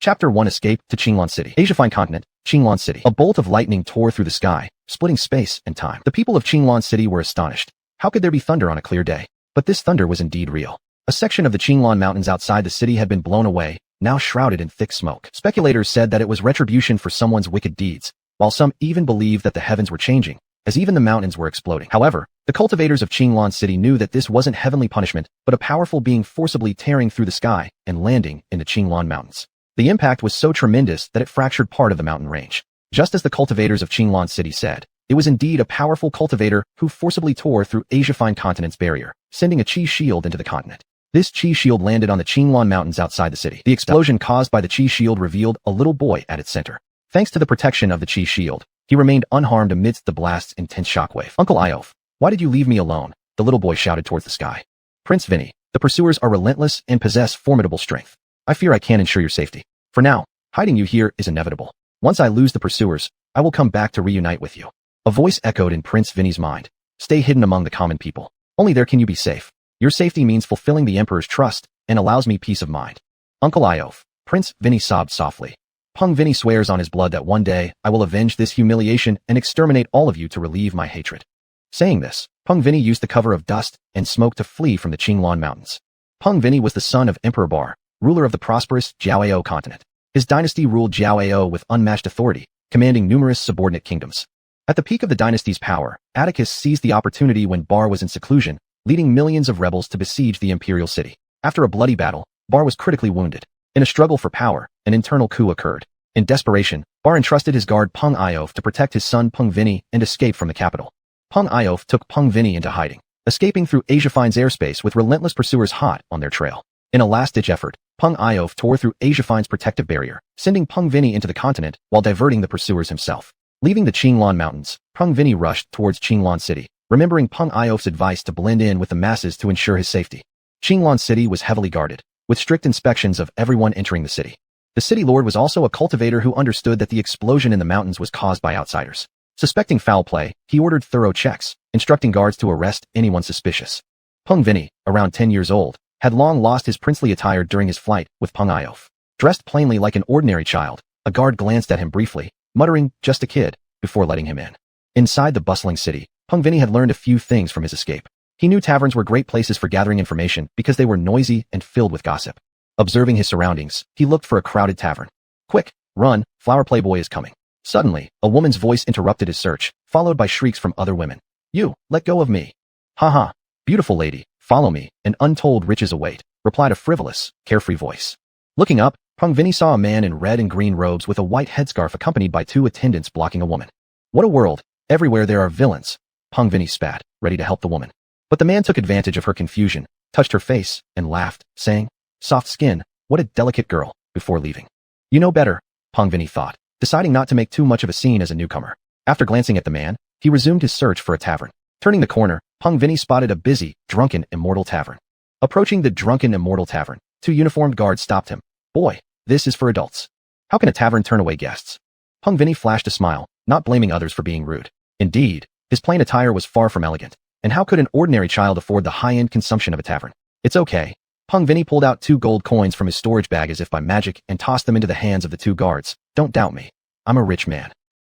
Chapter 1 Escape to Qinglan City. Asiafine continent, Qinglan City. A bolt of lightning tore through the sky, splitting space and time. The people of Qinglan City were astonished. How could there be thunder on a clear day? But this thunder was indeed real. A section of the Qinglan Mountains outside the city had been blown away, now shrouded in thick smoke. Speculators said that it was retribution for someone's wicked deeds, while some even believed that the heavens were changing, as even the mountains were exploding. However, the cultivators of Qinglan City knew that this wasn't heavenly punishment, but a powerful being forcibly tearing through the sky and landing in the Qinglan Mountains. The impact was so tremendous that it fractured part of the mountain range. Just as the cultivators of Qinglan City said, it was indeed a powerful cultivator who forcibly tore through Asiafine continent's barrier, sending a chi shield into the continent. This chi shield landed on the Qinglan Mountains outside the city. The explosion caused by the chi shield revealed a little boy at its center. Thanks to the protection of the chi shield, he remained unharmed amidst the blast's intense shockwave. Uncle Iof, why did you leave me alone? The little boy shouted towards the sky. Prince Vinny, the pursuers are relentless and possess formidable strength. I fear I can't ensure your safety. For now, hiding you here is inevitable. Once I lose the pursuers, I will come back to reunite with you. A voice echoed in Prince Vinny's mind. Stay hidden among the common people. Only there can you be safe. Your safety means fulfilling the Emperor's trust and allows me peace of mind. Uncle Iof, Prince Vinny sobbed softly. Peng Vinny swears on his blood that one day I will avenge this humiliation and exterminate all of you to relieve my hatred. Saying this, Peng Vinny used the cover of dust and smoke to flee from the Qinglan Mountains. Peng Vinny was the son of Emperor Bar, ruler of the prosperous Jiaoao continent. His dynasty ruled Jiaoao with unmatched authority, commanding numerous subordinate kingdoms. At the peak of the dynasty's power, Atticus seized the opportunity when Bar was in seclusion, leading millions of rebels to besiege the imperial city. After a bloody battle, Bar was critically wounded. In a struggle for power, an internal coup occurred. In desperation, Bar entrusted his guard Peng Iof to protect his son Peng Vinny and escape from the capital. Peng Iof took Peng Vinny into hiding, escaping through Asiafine's airspace with relentless pursuers hot on their trail. In a last-ditch effort, Peng Iof tore through Asiafine's protective barrier, sending Peng Vinny into the continent while diverting the pursuers himself. Leaving the Qinglan Mountains, Peng Vinny rushed towards Qinglan City, remembering Peng Iof's advice to blend in with the masses to ensure his safety. Qinglan City was heavily guarded, with strict inspections of everyone entering the city. The city lord was also a cultivator who understood that the explosion in the mountains was caused by outsiders. Suspecting foul play, he ordered thorough checks, instructing guards to arrest anyone suspicious. Peng Vinny, around 10 years old, had long lost his princely attire during his flight with Peng Iof. Dressed plainly like an ordinary child, a guard glanced at him briefly, muttering, "Just a kid," before letting him in. Inside the bustling city, Peng Vinny had learned a few things from his escape. He knew taverns were great places for gathering information because they were noisy and filled with gossip. Observing his surroundings, he looked for a crowded tavern. Quick, run, Flower Playboy is coming. Suddenly, a woman's voice interrupted his search, followed by shrieks from other women. You, let go of me. Haha, beautiful lady, follow me, and untold riches await, replied a frivolous, carefree voice. Looking up, Peng Vinny saw a man in red and green robes with a white headscarf accompanied by 2 attendants blocking a woman. What a world, everywhere there are villains, Peng Vinny spat, ready to help the woman. But the man took advantage of her confusion, touched her face, and laughed, saying, "Soft skin, what a delicate girl," before leaving. You know better, Peng Vinny thought, deciding not to make too much of a scene as a newcomer. After glancing at the man, he resumed his search for a tavern. Turning the corner, Peng Vinny spotted a busy, drunken, immortal tavern. Approaching the drunken, immortal tavern, 2 uniformed guards stopped him. Boy, this is for adults. How can a tavern turn away guests? Peng Vinny flashed a smile, not blaming others for being rude. Indeed, his plain attire was far from elegant. And how could an ordinary child afford the high-end consumption of a tavern? It's okay. Peng Vinny pulled out 2 gold coins from his storage bag as if by magic and tossed them into the hands of the 2 guards. Don't doubt me. I'm a rich man.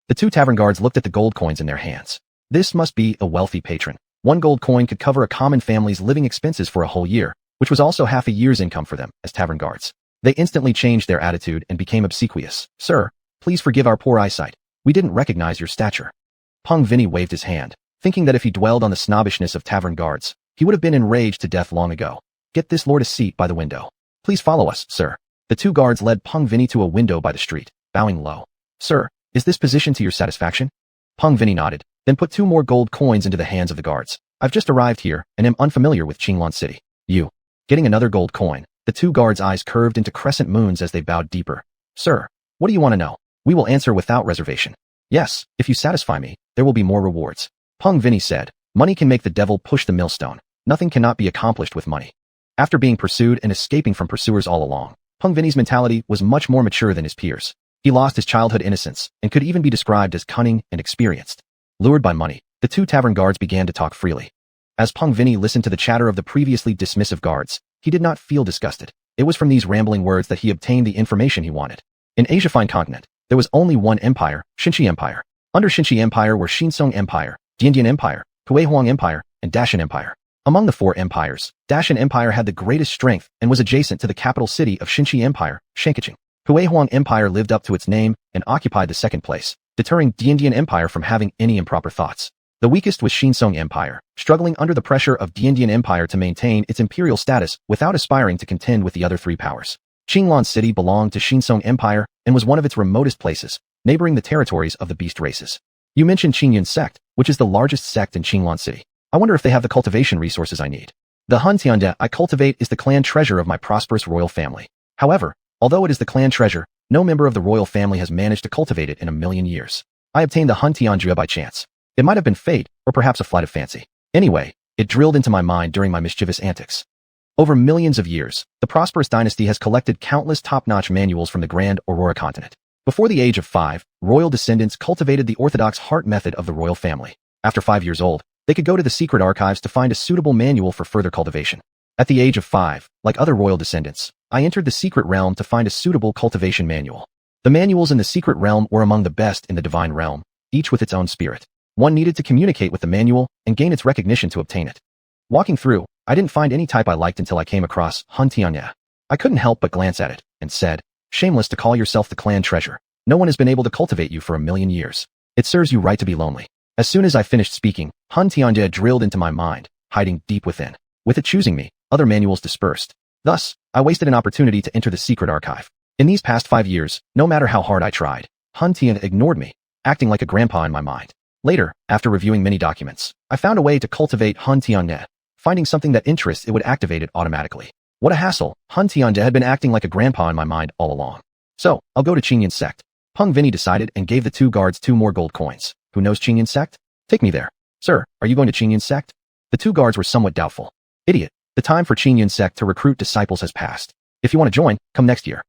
The 2 tavern guards looked at the gold coins in their hands. This must be a wealthy patron. 1 gold coin could cover a common family's living expenses for a whole year, which was also half a year's income for them as tavern guards. They instantly changed their attitude and became obsequious. Sir, please forgive our poor eyesight. We didn't recognize your stature. Peng Vinny waved his hand, thinking that if he dwelled on the snobbishness of tavern guards, he would have been enraged to death long ago. Get this lord a seat by the window. Please follow us, sir. The 2 guards led Peng Vinny to a window by the street, bowing low. Sir, is this position to your satisfaction? Peng Vinny nodded, then put 2 more gold coins into the hands of the guards. I've just arrived here and am unfamiliar with Qinglan City. You. Getting another gold coin, the 2 guards' eyes curved into crescent moons as they bowed deeper. Sir, what do you want to know? We will answer without reservation. Yes, if you satisfy me, there will be more rewards. Peng Vinny said, money can make the devil push the millstone. Nothing cannot be accomplished with money. After being pursued and escaping from pursuers all along, Peng Vinny's mentality was much more mature than his peers. He lost his childhood innocence and could even be described as cunning and experienced. Lured by money, the 2 tavern guards began to talk freely. As Peng Vinny listened to the chatter of the previously dismissive guards, he did not feel disgusted. It was from these rambling words that he obtained the information he wanted. In Asia Fine Continent, there was only one empire, Xinshi Empire. Under Xinshi Empire were Xinsong Empire, Diandian Empire, Huihuang Empire, and Dacian Empire. Among the four empires, Dacian Empire had the greatest strength and was adjacent to the capital city of Xinshi Empire, Shankicheng. Huihuang Empire lived up to its name and occupied the second place, deterring Diandian Empire from having any improper thoughts. The weakest was Xinsong Empire, struggling under the pressure of Diandian Empire to maintain its imperial status without aspiring to contend with the other three powers. Qinglan City belonged to Xinsong Empire and was one of its remotest places, neighboring the territories of the beast races. You mentioned Qingyun sect, which is the largest sect in Qinglan City. I wonder if they have the cultivation resources I need. The Han Tiande I cultivate is the clan treasure of my prosperous royal family. However, although it is the clan treasure, no member of the royal family has managed to cultivate it in a million years. I obtained the Han Tianjia by chance. It might have been fate, or perhaps a flight of fancy. Anyway, it drilled into my mind during my mischievous antics. Over millions of years, the prosperous dynasty has collected countless top-notch manuals from the Grand Aurora continent. Before the age of 5, royal descendants cultivated the orthodox heart method of the royal family. After 5 years old, they could go to the secret archives to find a suitable manual for further cultivation. At the age of 5, like other royal descendants, I entered the secret realm to find a suitable cultivation manual. The manuals in the secret realm were among the best in the divine realm, each with its own spirit. One needed to communicate with the manual and gain its recognition to obtain it. Walking through, I didn't find any type I liked until I came across Han Tianya. I couldn't help but glance at it and said, "Shameless to call yourself the clan treasure. No one has been able to cultivate you for a million years. It serves you right to be lonely." As soon as I finished speaking, Han Tianya drilled into my mind, hiding deep within. With it choosing me, other manuals dispersed. Thus, I wasted an opportunity to enter the secret archive. In these past 5 years, no matter how hard I tried, Han Tianya ignored me, acting like a grandpa in my mind. Later, after reviewing many documents, I found a way to cultivate Han Tianya. Finding something that interests it would activate it automatically. What a hassle. Han Tianya had been acting like a grandpa in my mind all along. So, I'll go to Qingyun sect. Peng Vinny decided and gave the 2 guards 2 more gold coins. Who knows Qingyun sect? Take me there. Sir, are you going to Qingyun sect? The 2 guards were somewhat doubtful. Idiot. The time for Qingyun sect to recruit disciples has passed. If you want to join, come next year.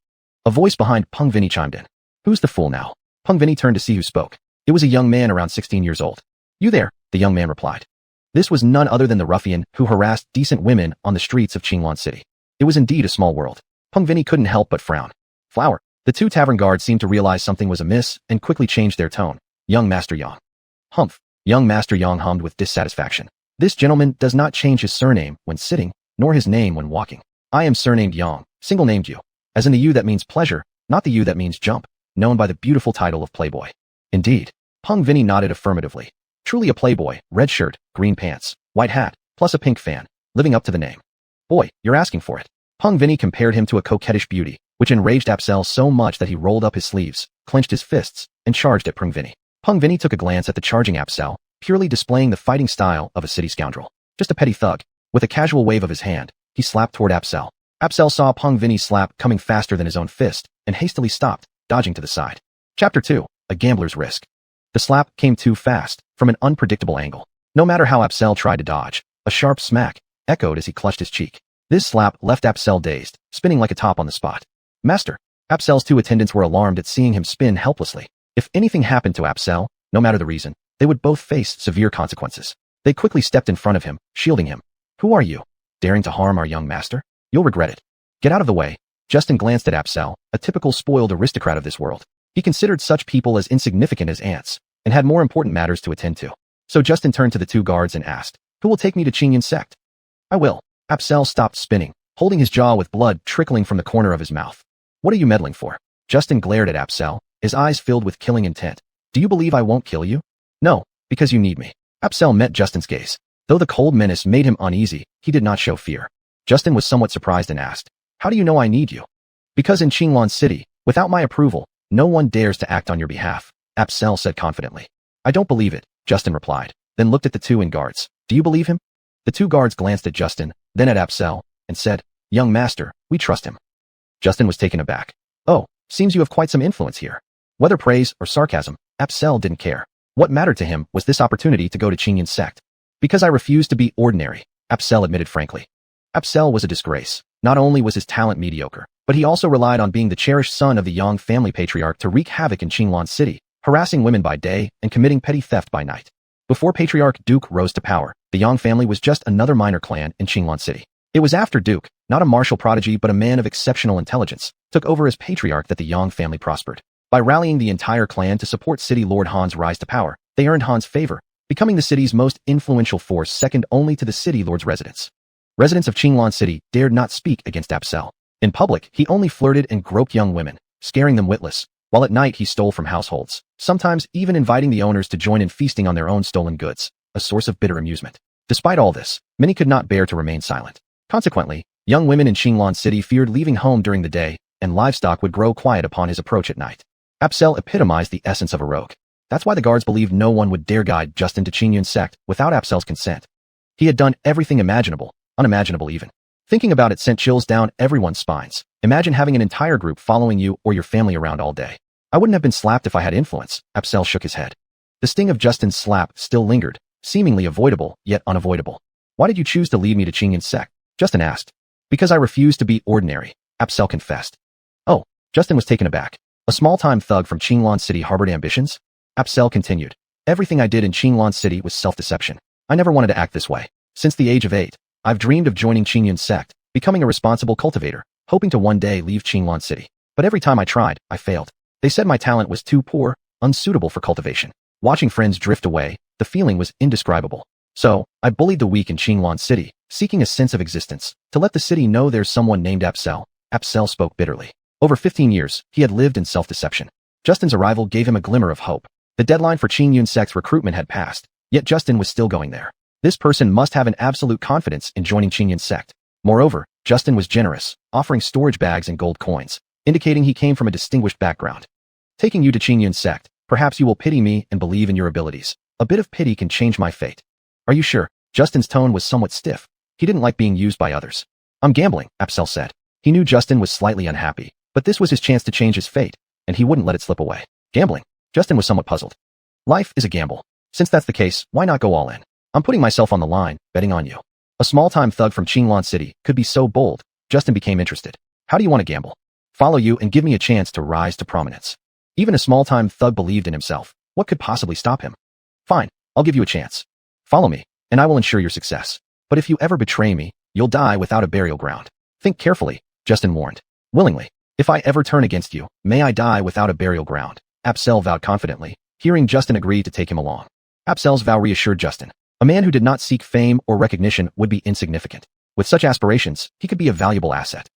A voice behind Peng Vinny chimed in. Who's the fool now? Peng Vinny turned to see who spoke. It was a young man around 16 years old. You there, the young man replied. This was none other than the ruffian who harassed decent women on the streets of Qinglan City. It was indeed a small world. Peng Vinny couldn't help but frown. Flower. The 2 tavern guards seemed to realize something was amiss and quickly changed their tone. Young Master Yang. Humph. Young Master Yang hummed with dissatisfaction. This gentleman does not change his surname when sitting, nor his name when walking. I am surnamed Yang, single-named you. As in the U that means pleasure, not the U that means jump, known by the beautiful title of Playboy. Indeed. Peng Vinny nodded affirmatively. Truly a playboy, red shirt, green pants, white hat, plus a pink fan, living up to the name. Boy, you're asking for it. Peng Vinny compared him to a coquettish beauty, which enraged Apsel so much that he rolled up his sleeves, clenched his fists, and charged at Peng Vinny. Peng Vinny took a glance at the charging Apsel, purely displaying the fighting style of a city scoundrel. Just a petty thug. With a casual wave of his hand, he slapped toward Apsel. Apsel saw Peng Vinny's slap coming faster than his own fist, and hastily stopped, dodging to the side. Chapter 2. A Gambler's Risk. The slap came too fast, from an unpredictable angle. No matter how Apsel tried to dodge, a sharp smack echoed as he clutched his cheek. This slap left Apsel dazed, spinning like a top on the spot. Master. Apsel's 2 attendants were alarmed at seeing him spin helplessly. If anything happened to Apsel, no matter the reason, they would both face severe consequences. They quickly stepped in front of him, shielding him. Who are you? Daring to harm our young master? You'll regret it. Get out of the way. Justin glanced at Apsel, a typical spoiled aristocrat of this world. He considered such people as insignificant as ants, and had more important matters to attend to. So Justin turned to the 2 guards and asked, Who will take me to Qingyun sect? I will. Apsel stopped spinning, holding his jaw with blood trickling from the corner of his mouth. What are you meddling for? Justin glared at Apsel, his eyes filled with killing intent. Do you believe I won't kill you? No, because you need me. Apsel met Justin's gaze. Though the cold menace made him uneasy, he did not show fear. Justin was somewhat surprised and asked, How do you know I need you? Because in Qinglan City, without my approval, no one dares to act on your behalf, Apsel said confidently. I don't believe it, Justin replied, then looked at the 2 guards. Do you believe him? The 2 guards glanced at Justin, then at Apsel, and said, Young master, we trust him. Justin was taken aback. Oh, seems you have quite some influence here. Whether praise or sarcasm, Apsel didn't care. What mattered to him was this opportunity to go to Qingyun sect. Because I refused to be ordinary, Apsel admitted frankly. Apsel was a disgrace. Not only was his talent mediocre, but he also relied on being the cherished son of the Yang family patriarch to wreak havoc in Qinglan City, harassing women by day and committing petty theft by night. Before Patriarch Duke rose to power, the Yang family was just another minor clan in Qinglan City. It was after Duke, not a martial prodigy but a man of exceptional intelligence, took over as patriarch that the Yang family prospered. By rallying the entire clan to support City Lord Han's rise to power, they earned Han's favor, becoming the city's most influential force second only to the city lord's residence. Residents of Qinglan City dared not speak against Apsel. In public, he only flirted and groped young women, scaring them witless, while at night he stole from households, sometimes even inviting the owners to join in feasting on their own stolen goods, a source of bitter amusement. Despite all this, many could not bear to remain silent. Consequently, young women in Qinglan City feared leaving home during the day, and livestock would grow quiet upon his approach at night. Apsel epitomized the essence of a rogue. That's why the guards believed no one would dare guide Justin to Qingyun's sect without Apsel's consent. He had done everything imaginable, unimaginable even. Thinking about it sent chills down everyone's spines. Imagine having an entire group following you or your family around all day. I wouldn't have been slapped if I had influence. Apsel shook his head. The sting of Justin's slap still lingered, seemingly avoidable, yet unavoidable. Why did you choose to lead me to Qingyun's sect? Justin asked. Because I refused to be ordinary, Apsel confessed. Oh, Justin was taken aback. A small-time thug from Qinglan City harbored ambitions? Apsel continued. Everything I did in Qinglan City was self-deception. I never wanted to act this way. Since the age of 8, I've dreamed of joining Qingyun's sect, becoming a responsible cultivator, hoping to one day leave Qinglan City. But every time I tried, I failed. They said my talent was too poor, unsuitable for cultivation. Watching friends drift away, the feeling was indescribable. So, I bullied the weak in Qinglan City, seeking a sense of existence, to let the city know there's someone named Apsel. Apsel spoke bitterly. Over 15 years, he had lived in self-deception. Justin's arrival gave him a glimmer of hope. The deadline for Qingyun's sect's recruitment had passed, yet Justin was still going there. This person must have an absolute confidence in joining Qingyun's sect. Moreover, Justin was generous, offering storage bags and gold coins, indicating he came from a distinguished background. Taking you to Qingyun's sect, perhaps you will pity me and believe in your abilities. A bit of pity can change my fate. Are you sure? Justin's tone was somewhat stiff. He didn't like being used by others. I'm gambling, Apsel said. He knew Justin was slightly unhappy, but this was his chance to change his fate, and he wouldn't let it slip away. Gambling? Justin was somewhat puzzled. Life is a gamble. Since that's the case, why not go all in? I'm putting myself on the line, betting on you. A small-time thug from Qinglan City could be so bold. Justin became interested. How do you want to gamble? Follow you and give me a chance to rise to prominence. Even a small-time thug believed in himself. What could possibly stop him? Fine, I'll give you a chance. Follow me, and I will ensure your success. But if you ever betray me, you'll die without a burial ground. Think carefully, Justin warned. Willingly. If I ever turn against you, may I die without a burial ground. Apsel vowed confidently, hearing Justin agree to take him along. Apsel's vow reassured Justin. A man who did not seek fame or recognition would be insignificant. With such aspirations, he could be a valuable asset.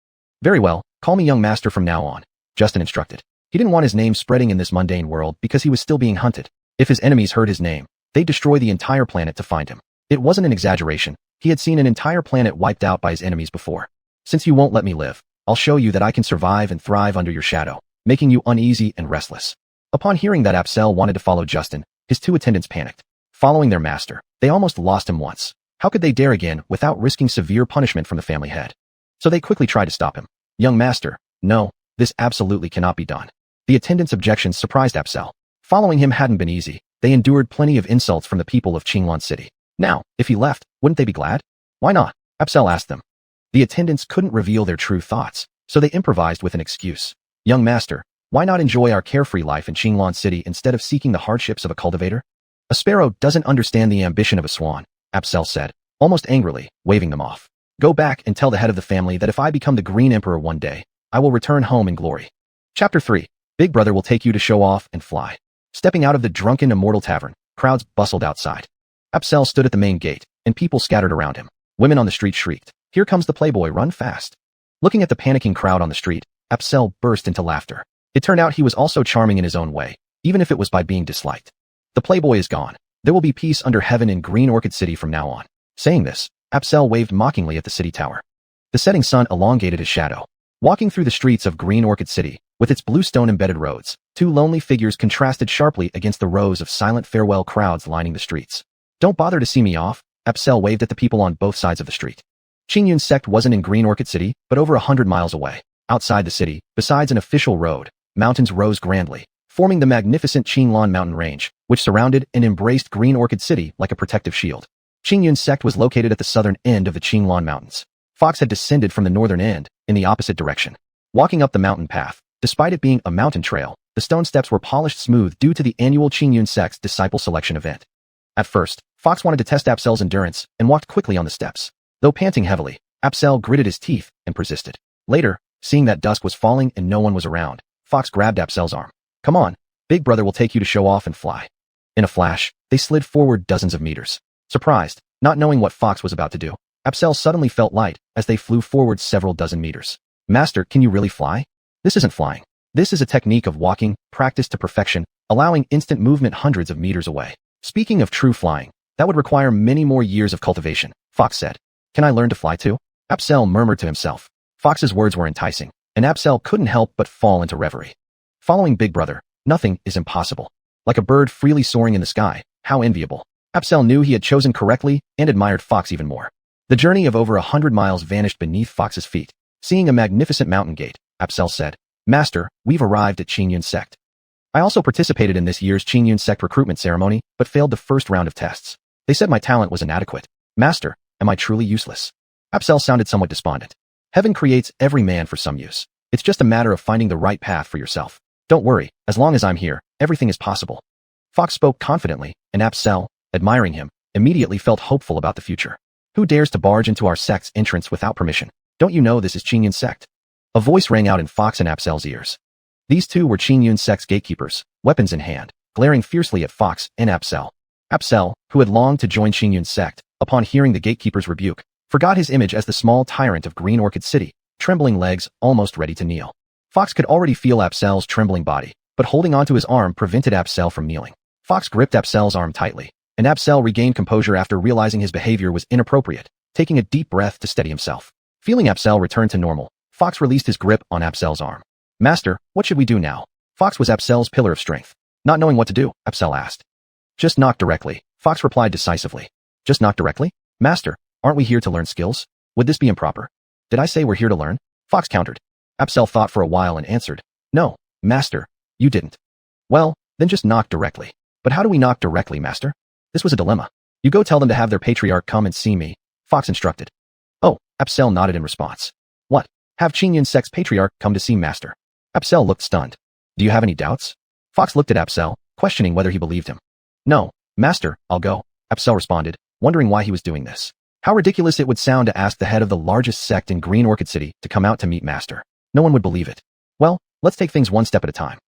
Very well, call me young master from now on, Justin instructed. He didn't want his name spreading in this mundane world because he was still being hunted. If his enemies heard his name, they'd destroy the entire planet to find him. It wasn't an exaggeration. He had seen an entire planet wiped out by his enemies before. Since you won't let me live, I'll show you that I can survive and thrive under your shadow, making you uneasy and restless. Upon hearing that Apsel wanted to follow Justin, his two attendants panicked. Following their master, they almost lost him once. How could they dare again without risking severe punishment from the family head? So they quickly tried to stop him. Young master, no, this absolutely cannot be done. The attendants' objections surprised Apsel. Following him hadn't been easy. They endured plenty of insults from the people of Qinglan City. Now, if he left, wouldn't they be glad? Why not? Apsel asked them. The attendants couldn't reveal their true thoughts, so they improvised with an excuse. Young master, why not enjoy our carefree life in Qinglan City instead of seeking the hardships of a cultivator? A sparrow doesn't understand the ambition of a swan, Apsel said, almost angrily, waving them off. Go back and tell the head of the family that if I become the Green Emperor one day, I will return home in glory. Chapter 3. Big Brother will take you to show off and fly. Stepping out of the drunken immortal tavern, crowds bustled outside. Apsel stood at the main gate, and people scattered around him. Women on the street shrieked, "Here comes the playboy, run fast." Looking at the panicking crowd on the street, Apsel burst into laughter. It turned out he was also charming in his own way, even if it was by being disliked. The playboy is gone. There will be peace under heaven in Green Orchid City from now on. Saying this, Apsel waved mockingly at the city tower. The setting sun elongated his shadow. Walking through the streets of Green Orchid City, with its blue stone-embedded roads, two lonely figures contrasted sharply against the rows of silent farewell crowds lining the streets. Don't bother to see me off, Apsel waved at the people on both sides of the street. Qingyun's sect wasn't in Green Orchid City, but over 100 miles away. Outside the city, besides an official road, mountains rose grandly, forming the magnificent Qinglan mountain range, which surrounded and embraced Green Orchid City like a protective shield. Qingyun's sect was located at the southern end of the Qinglan Mountains. Fox had descended from the northern end, in the opposite direction. Walking up the mountain path, despite it being a mountain trail, the stone steps were polished smooth due to the annual Qingyun sect's disciple selection event. At first, Fox wanted to test Apsel's endurance and walked quickly on the steps. Though panting heavily, Apsel gritted his teeth and persisted. Later, seeing that dusk was falling and no one was around, Fox grabbed Apsel's arm. Come on, Big Brother will take you to show off and fly. In a flash, they slid forward dozens of meters. Surprised, not knowing what Fox was about to do, Apsel suddenly felt light as they flew forward several dozen meters. Master, can you really fly? This isn't flying. This is a technique of walking, practiced to perfection, allowing instant movement hundreds of meters away. Speaking of true flying, that would require many more years of cultivation, Fox said. Can I learn to fly too? Apsel murmured to himself. Fox's words were enticing, and Apsel couldn't help but fall into reverie. Following Big Brother, nothing is impossible. Like a bird freely soaring in the sky, how enviable. Apsel knew he had chosen correctly and admired Fox even more. The journey of over 100 miles vanished beneath Fox's feet. Seeing a magnificent mountain gate, Apsel said, Master, we've arrived at Qingyun sect. I also participated in this year's Qingyun sect recruitment ceremony, but failed the first round of tests. They said my talent was inadequate. Master, am I truly useless? Apsel sounded somewhat despondent. Heaven creates every man for some use. It's just a matter of finding the right path for yourself. Don't worry, as long as I'm here, everything is possible. Fox spoke confidently, and Apsel, admiring him, immediately felt hopeful about the future. Who dares to barge into our sect's entrance without permission? Don't you know this is Qingyun sect? A voice rang out in Fox and Apsel's ears. These two were Qingyun sect's gatekeepers, weapons in hand, glaring fiercely at Fox and Apsel. Apsel, who had longed to join Qingyun sect, upon hearing the gatekeeper's rebuke, forgot his image as the small tyrant of Green Orchid City, trembling legs almost ready to kneel. Fox could already feel Apsel's trembling body, but holding onto his arm prevented Apsel from kneeling. Fox gripped Apsel's arm tightly, and Apsel regained composure after realizing his behavior was inappropriate, taking a deep breath to steady himself. Feeling Apsel return to normal, Fox released his grip on Apsel's arm. Master, what should we do now? Fox was Apsel's pillar of strength. Not knowing what to do, Apsel asked. Just knock directly, Fox replied decisively. Just knock directly? Master, aren't we here to learn skills? Would this be improper? Did I say we're here to learn? Fox countered. Apsel thought for a while and answered. No, Master, you didn't. Well, then just knock directly. But how do we knock directly, Master? This was a dilemma. You go tell them to have their patriarch come and see me, Fox instructed. Oh, Apsel nodded in response. What? Have Qingyun sect's patriarch come to see Master? Apsel looked stunned. Do you have any doubts? Fox looked at Apsel, questioning whether he believed him. No, Master, I'll go, Apsel responded, wondering why he was doing this. How ridiculous it would sound to ask the head of the largest sect in Green Orchid City to come out to meet Master. No one would believe it. Well, let's take things one step at a time.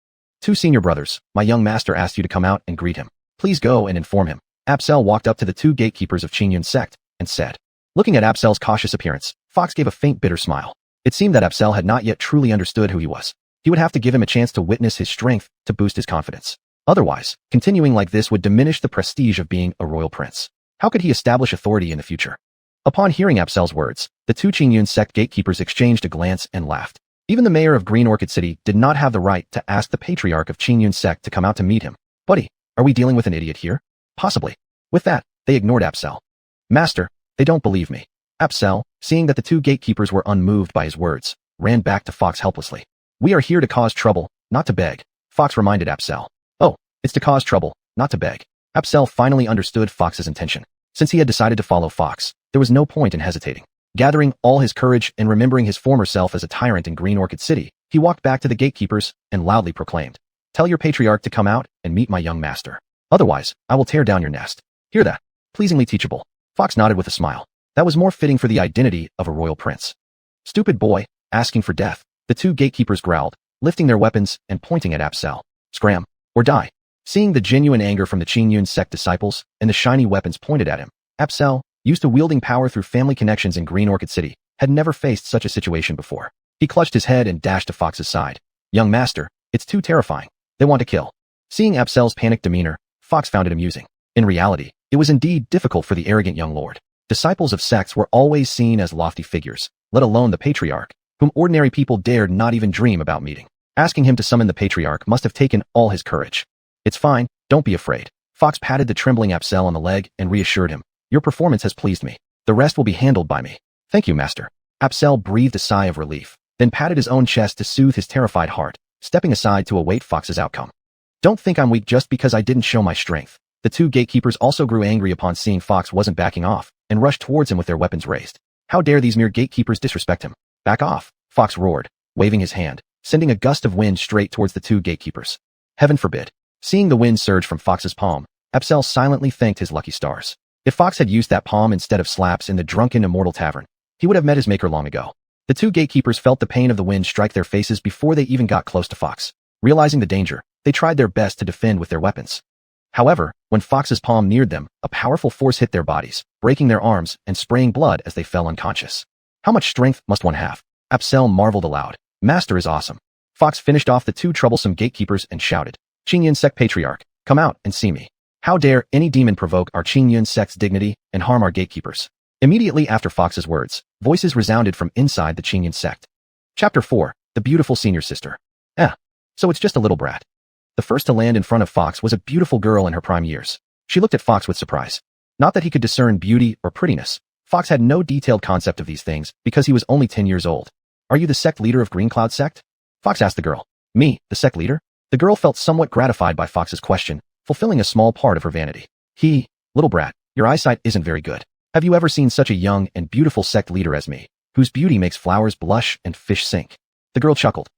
2 senior brothers, my young master asked you to come out and greet him. Please go and inform him. Apsel walked up to the 2 gatekeepers of Qingyun sect and said. Looking at Apsel's cautious appearance, Fox gave a faint bitter smile. It seemed that Apsel had not yet truly understood who he was. He would have to give him a chance to witness his strength to boost his confidence. Otherwise, continuing like this would diminish the prestige of being a royal prince. How could he establish authority in the future? Upon hearing Apsel's words, the 2 Qingyun sect gatekeepers exchanged a glance and laughed. Even the mayor of Green Orchid City did not have the right to ask the patriarch of Qingyun sect to come out to meet him. Buddy, are we dealing with an idiot here? Possibly. With that, they ignored Apsel. Master, they don't believe me. Apsel, seeing that the 2 gatekeepers were unmoved by his words, ran back to Fox helplessly. We are here to cause trouble, not to beg, Fox reminded Apsel. Oh, it's to cause trouble, not to beg. Apsel finally understood Fox's intention. Since he had decided to follow Fox, there was no point in hesitating. Gathering all his courage and remembering his former self as a tyrant in Green Orchid City, he walked back to the gatekeepers and loudly proclaimed, Tell your patriarch to come out and meet my young master. Otherwise, I will tear down your nest. Hear that? Pleasingly teachable. Fox nodded with a smile. That was more fitting for the identity of a royal prince. Stupid boy, asking for death. The 2 gatekeepers growled, lifting their weapons and pointing at Apsel. Scram, or die. Seeing the genuine anger from the Qingyun sect disciples and the shiny weapons pointed at him, Apsel, used to wielding power through family connections in Green Orchid City, had never faced such a situation before. He clutched his head and dashed to Fox's side. Young master, it's too terrifying. They want to kill. Seeing Apsel's panicked demeanor, Fox found it amusing. In reality, it was indeed difficult for the arrogant young lord. Disciples of sects were always seen as lofty figures, let alone the patriarch, whom ordinary people dared not even dream about meeting. Asking him to summon the patriarch must have taken all his courage. It's fine, don't be afraid. Fox patted the trembling Apsel on the leg and reassured him. Your performance has pleased me. The rest will be handled by me. Thank you, master. Apsel breathed a sigh of relief, then patted his own chest to soothe his terrified heart, stepping aside to await Fox's outcome. Don't think I'm weak just because I didn't show my strength. The 2 gatekeepers also grew angry upon seeing Fox wasn't backing off, and rushed towards him with their weapons raised. How dare these mere gatekeepers disrespect him? Back off, Fox roared, waving his hand, sending a gust of wind straight towards the 2 gatekeepers. Heaven forbid. Seeing the wind surge from Fox's palm, Apsel silently thanked his lucky stars. If Fox had used that palm instead of slaps in the drunken immortal tavern, he would have met his maker long ago. The two gatekeepers felt the pain of the wind strike their faces before they even got close to Fox. Realizing the danger, they tried their best to defend with their weapons. However, when Fox's palm neared them, a powerful force hit their bodies, breaking their arms and spraying blood as they fell unconscious. How much strength must one have? Apsel marveled aloud. Master is awesome. Fox finished off the two troublesome gatekeepers and shouted, Qingyun sect patriarch, come out and see me. How dare any demon provoke our Qingyun sect's dignity and harm our gatekeepers? Immediately after Fox's words, voices resounded from inside the Qingyun sect. Chapter 4, The Beautiful Senior Sister. So it's just a little brat. The first to land in front of Fox was a beautiful girl in her prime years. She looked at Fox with surprise. Not that he could discern beauty or prettiness. Fox had no detailed concept of these things because he was only 10 years old. Are you the sect leader of Green Cloud sect? Fox asked the girl. Me, the sect leader? The girl felt somewhat gratified by Fox's question, fulfilling a small part of her vanity. Little brat, your eyesight isn't very good. Have you ever seen such a young and beautiful sect leader as me, whose beauty makes flowers blush and fish sink? The girl chuckled.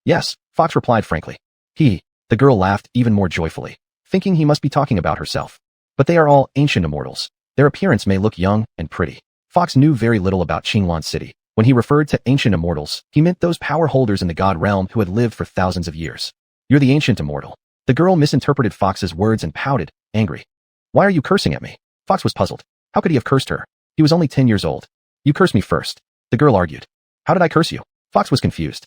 Yes, Fox replied frankly. The girl laughed even more joyfully, thinking he must be talking about herself. But they are all ancient immortals. Their appearance may look young and pretty. Fox knew very little about Qingyun City. When he referred to ancient immortals, he meant those power holders in the god realm who had lived for thousands of years. You're the ancient immortal. The girl misinterpreted Fox's words and pouted, angry. Why are you cursing at me? Fox was puzzled. How could he have cursed her? He was only 10 years old. You cursed me first. The girl argued. How did I curse you? Fox was confused.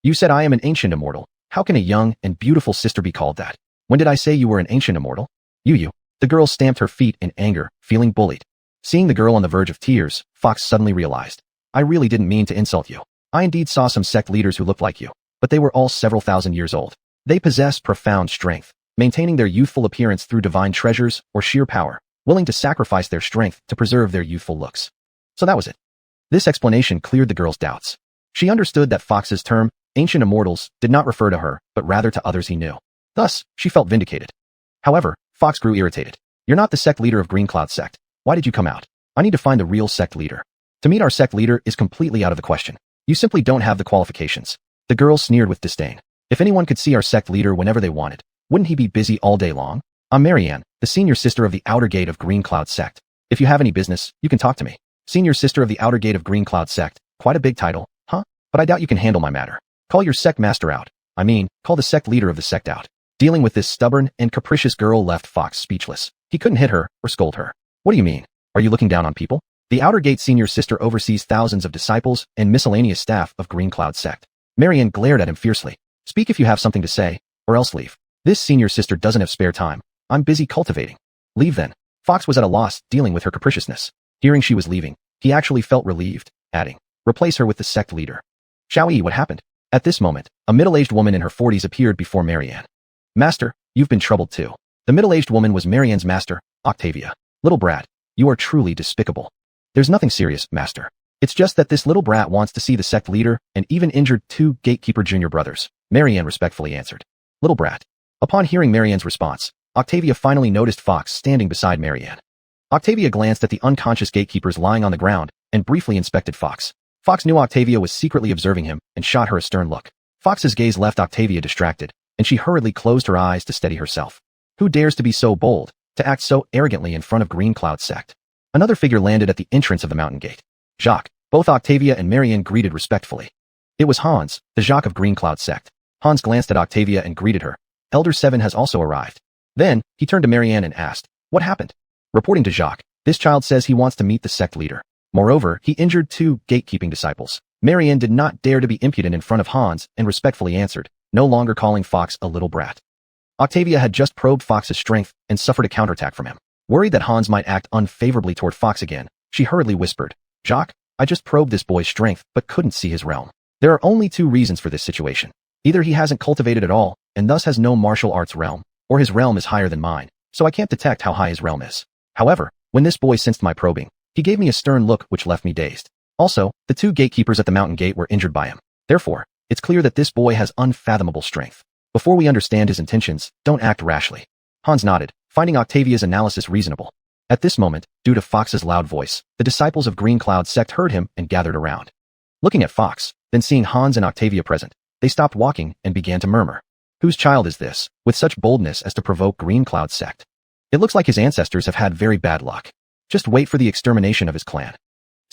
You said I am an ancient immortal. How can a young and beautiful sister be called that? When did I say you were an ancient immortal? You. The girl stamped her feet in anger, feeling bullied. Seeing the girl on the verge of tears, Fox suddenly realized. I really didn't mean to insult you. I indeed saw some sect leaders who looked like you, but they were all several thousand years old. They possessed profound strength, maintaining their youthful appearance through divine treasures or sheer power, willing to sacrifice their strength to preserve their youthful looks. So that was it. This explanation cleared the girl's doubts. She understood that Fox's term, ancient immortals, did not refer to her, but rather to others he knew. Thus, she felt vindicated. However, Fox grew irritated. You're not the sect leader of Green Cloud sect. Why did you come out? I need to find the real sect leader. To meet our sect leader is completely out of the question. You simply don't have the qualifications. The girl sneered with disdain. If anyone could see our sect leader whenever they wanted, wouldn't he be busy all day long? I'm Marianne, the senior sister of the outer gate of Green Cloud sect. If you have any business, you can talk to me. Senior sister of the outer gate of Green Cloud sect. Quite a big title, huh? But I doubt you can handle my matter. Call your sect master out. Call the sect leader of the sect out. Dealing with this stubborn and capricious girl left Fox speechless. He couldn't hit her or scold her. What do you mean? Are you looking down on people? The outer gate senior sister oversees thousands of disciples and miscellaneous staff of Green Cloud sect. Marianne glared at him fiercely. Speak if you have something to say, or else leave. This senior sister doesn't have spare time. I'm busy cultivating. Leave then. Fox was at a loss dealing with her capriciousness. Hearing she was leaving, he actually felt relieved, adding, replace her with the sect leader. Xiaoyi, what happened? At this moment, a middle-aged woman in her 40s appeared before Marianne. Master, you've been troubled too. The middle-aged woman was Marianne's master, Octavia. Little brat, you are truly despicable. There's nothing serious, master. It's just that this little brat wants to see the sect leader and even injured two gatekeeper junior brothers, Marianne respectfully answered. Little brat. Upon hearing Marianne's response, Octavia finally noticed Fox standing beside Marianne. Octavia glanced at the unconscious gatekeepers lying on the ground and briefly inspected Fox. Fox knew Octavia was secretly observing him and shot her a stern look. Fox's gaze left Octavia distracted, and she hurriedly closed her eyes to steady herself. Who dares to be so bold, to act so arrogantly in front of Green Cloud sect? Another figure landed at the entrance of the mountain gate. Jacques. Both Octavia and Marianne greeted respectfully. It was Hans, the Jacques of Green Cloud sect. Hans glanced at Octavia and greeted her. Elder 7 has also arrived. Then, he turned to Marianne and asked, what happened? Reporting to Jacques, this child says he wants to meet the sect leader. Moreover, he injured two gatekeeping disciples. Marianne did not dare to be impudent in front of Hans and respectfully answered, no longer calling Fox a little brat. Octavia had just probed Fox's strength and suffered a counterattack from him. Worried that Hans might act unfavorably toward Fox again, she hurriedly whispered, Jacques, I just probed this boy's strength but couldn't see his realm. There are only two reasons for this situation. Either he hasn't cultivated at all, and thus has no martial arts realm, or his realm is higher than mine, so I can't detect how high his realm is. However, when this boy sensed my probing, he gave me a stern look which left me dazed. Also, the two gatekeepers at the mountain gate were injured by him. Therefore, it's clear that this boy has unfathomable strength. Before we understand his intentions, don't act rashly. Hans nodded, finding Octavia's analysis reasonable. At this moment, due to Fox's loud voice, the disciples of Green Cloud sect heard him and gathered around. Looking at Fox, then seeing Hans and Octavia present, they stopped walking and began to murmur. Whose child is this, with such boldness as to provoke Green Cloud sect? It looks like his ancestors have had very bad luck. Just wait for the extermination of his clan.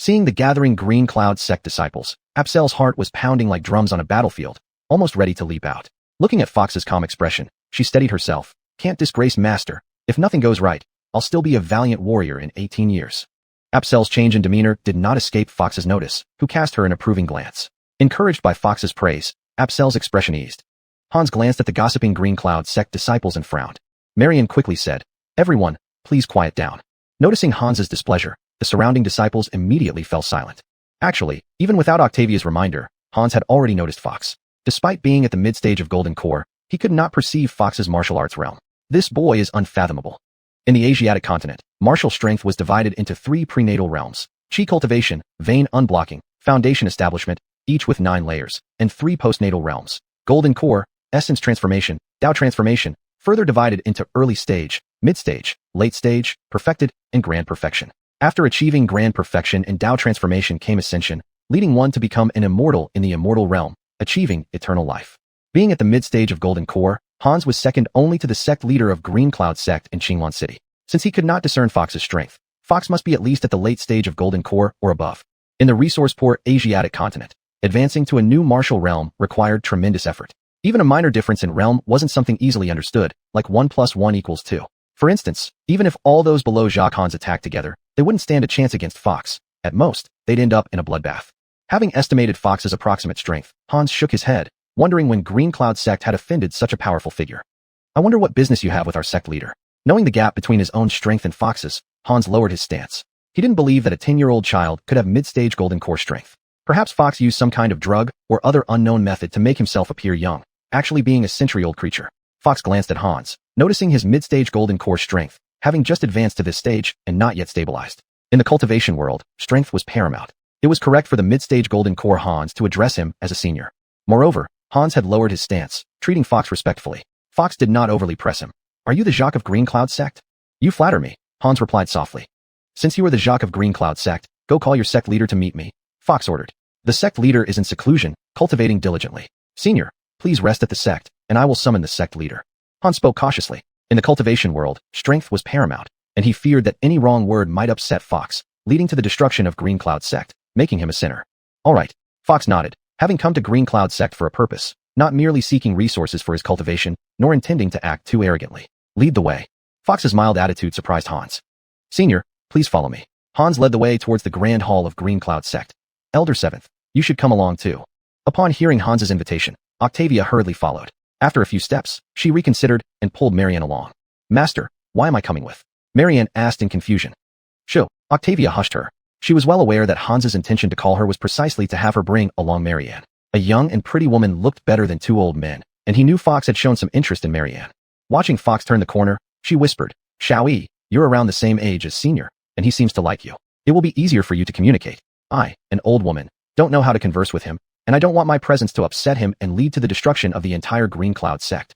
Seeing the gathering Green Cloud sect disciples, Apsel's heart was pounding like drums on a battlefield, almost ready to leap out. Looking at Fox's calm expression, she steadied herself. Can't disgrace Master. If nothing goes right, I'll still be a valiant warrior in 18 years. Apsel's change in demeanor did not escape Fox's notice, who cast her an approving glance. Encouraged by Fox's praise, Apsel's expression eased. Hans glanced at the gossiping Green Cloud sect disciples and frowned. Marianne quickly said, "Everyone, please quiet down." Noticing Hans's displeasure, the surrounding disciples immediately fell silent. Actually, even without Octavia's reminder, Hans had already noticed Fox. Despite being at the mid-stage of Golden Core, he could not perceive Fox's martial arts realm. This boy is unfathomable. In the Asiatic continent, martial strength was divided into 3 prenatal realms: Qi cultivation, vein unblocking, foundation establishment, each with 9 layers, and 3 postnatal realms: Golden Core, essence transformation, Dao transformation, further divided into early stage, mid-stage, late stage, perfected, and grand perfection. After achieving grand perfection and Dao transformation came ascension, leading one to become an immortal in the immortal realm, achieving eternal life. Being at the mid-stage of Golden Core, Hans was second only to the sect leader of Green Cloud sect in Qinglan City. Since he could not discern Fox's strength, Fox must be at least at the late stage of Golden Core or above. In the resource-poor Asiatic continent, advancing to a new martial realm required tremendous effort. Even a minor difference in realm wasn't something easily understood, like 1 + 1 = 2. For instance, even if all those below Jacques Hans attacked together, they wouldn't stand a chance against Fox. At most, they'd end up in a bloodbath. Having estimated Fox's approximate strength, Hans shook his head, wondering when Green Cloud sect had offended such a powerful figure. "I wonder what business you have with our sect leader." Knowing the gap between his own strength and Fox's, Hans lowered his stance. He didn't believe that a 10-year-old child could have mid-stage Golden Core strength. Perhaps Fox used some kind of drug or other unknown method to make himself appear young, actually being a century-old creature. Fox glanced at Hans, noticing his mid-stage Golden Core strength, having just advanced to this stage and not yet stabilized. In the cultivation world, strength was paramount. It was correct for the mid-stage Golden Core Hans to address him as a senior. Moreover, Hans had lowered his stance, treating Fox respectfully. Fox did not overly press him. "Are you the Jacques of Green Cloud sect?" "You flatter me," Hans replied softly. "Since you are the Jacques of Green Cloud sect, go call your sect leader to meet me," Fox ordered. "The sect leader is in seclusion, cultivating diligently. Senior, please rest at the sect, and I will summon the sect leader." Hans spoke cautiously. In the cultivation world, strength was paramount, and he feared that any wrong word might upset Fox, leading to the destruction of Green Cloud sect, making him a sinner. "All right," Fox nodded, having come to Green Cloud sect for a purpose, not merely seeking resources for his cultivation, nor intending to act too arrogantly. "Lead the way." Fox's mild attitude surprised Hans. "Senior, please follow me." Hans led the way towards the grand hall of Green Cloud sect. "Elder 7th, you should come along too." Upon hearing Hans's invitation, Octavia hurriedly followed. After a few steps, she reconsidered and pulled Marianne along. "Master, why am I coming with?" Marianne asked in confusion. "Shoo," Octavia hushed her. She was well aware that Hans's intention to call her was precisely to have her bring along Marianne. A young and pretty woman looked better than 2 old men, and he knew Fox had shown some interest in Marianne. Watching Fox turn the corner, she whispered, "Xiaoyi, you're around the same age as Senior, and he seems to like you. It will be easier for you to communicate. I, an old woman, don't know how to converse with him, and I don't want my presence to upset him and lead to the destruction of the entire Green Cloud sect."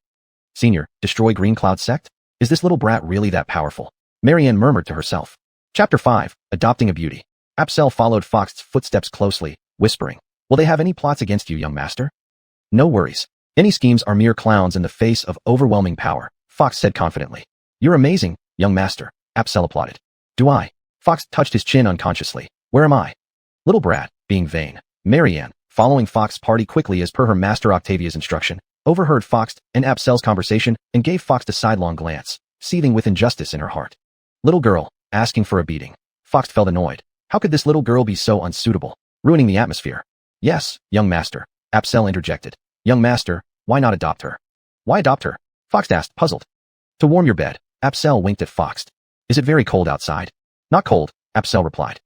"Senior, destroy Green Cloud sect? Is this little brat really that powerful?" Marianne murmured to herself. Chapter 5, Adopting a Beauty. Apsel followed Fox's footsteps closely, whispering, "Will they have any plots against you, young master?" "No worries. Any schemes are mere clowns in the face of overwhelming power," Fox said confidently. "You're amazing, young master," Apsel applauded. "Do I?" Fox touched his chin unconsciously. "Where am I?" Little brat, being vain. Marianne, following Fox's party quickly as per her master Octavia's instruction, overheard Fox and Apsel's conversation and gave Fox a sidelong glance, seething with injustice in her heart. Little girl, asking for a beating. Fox felt annoyed. How could this little girl be so unsuitable, ruining the atmosphere? "Yes, young master," Apsel interjected. "Young master, why not adopt her?" "Why adopt her?" Fox asked, puzzled. "To warm your bed," Apsel winked at Fox. "Is it very cold outside?" "Not cold," Apsel replied.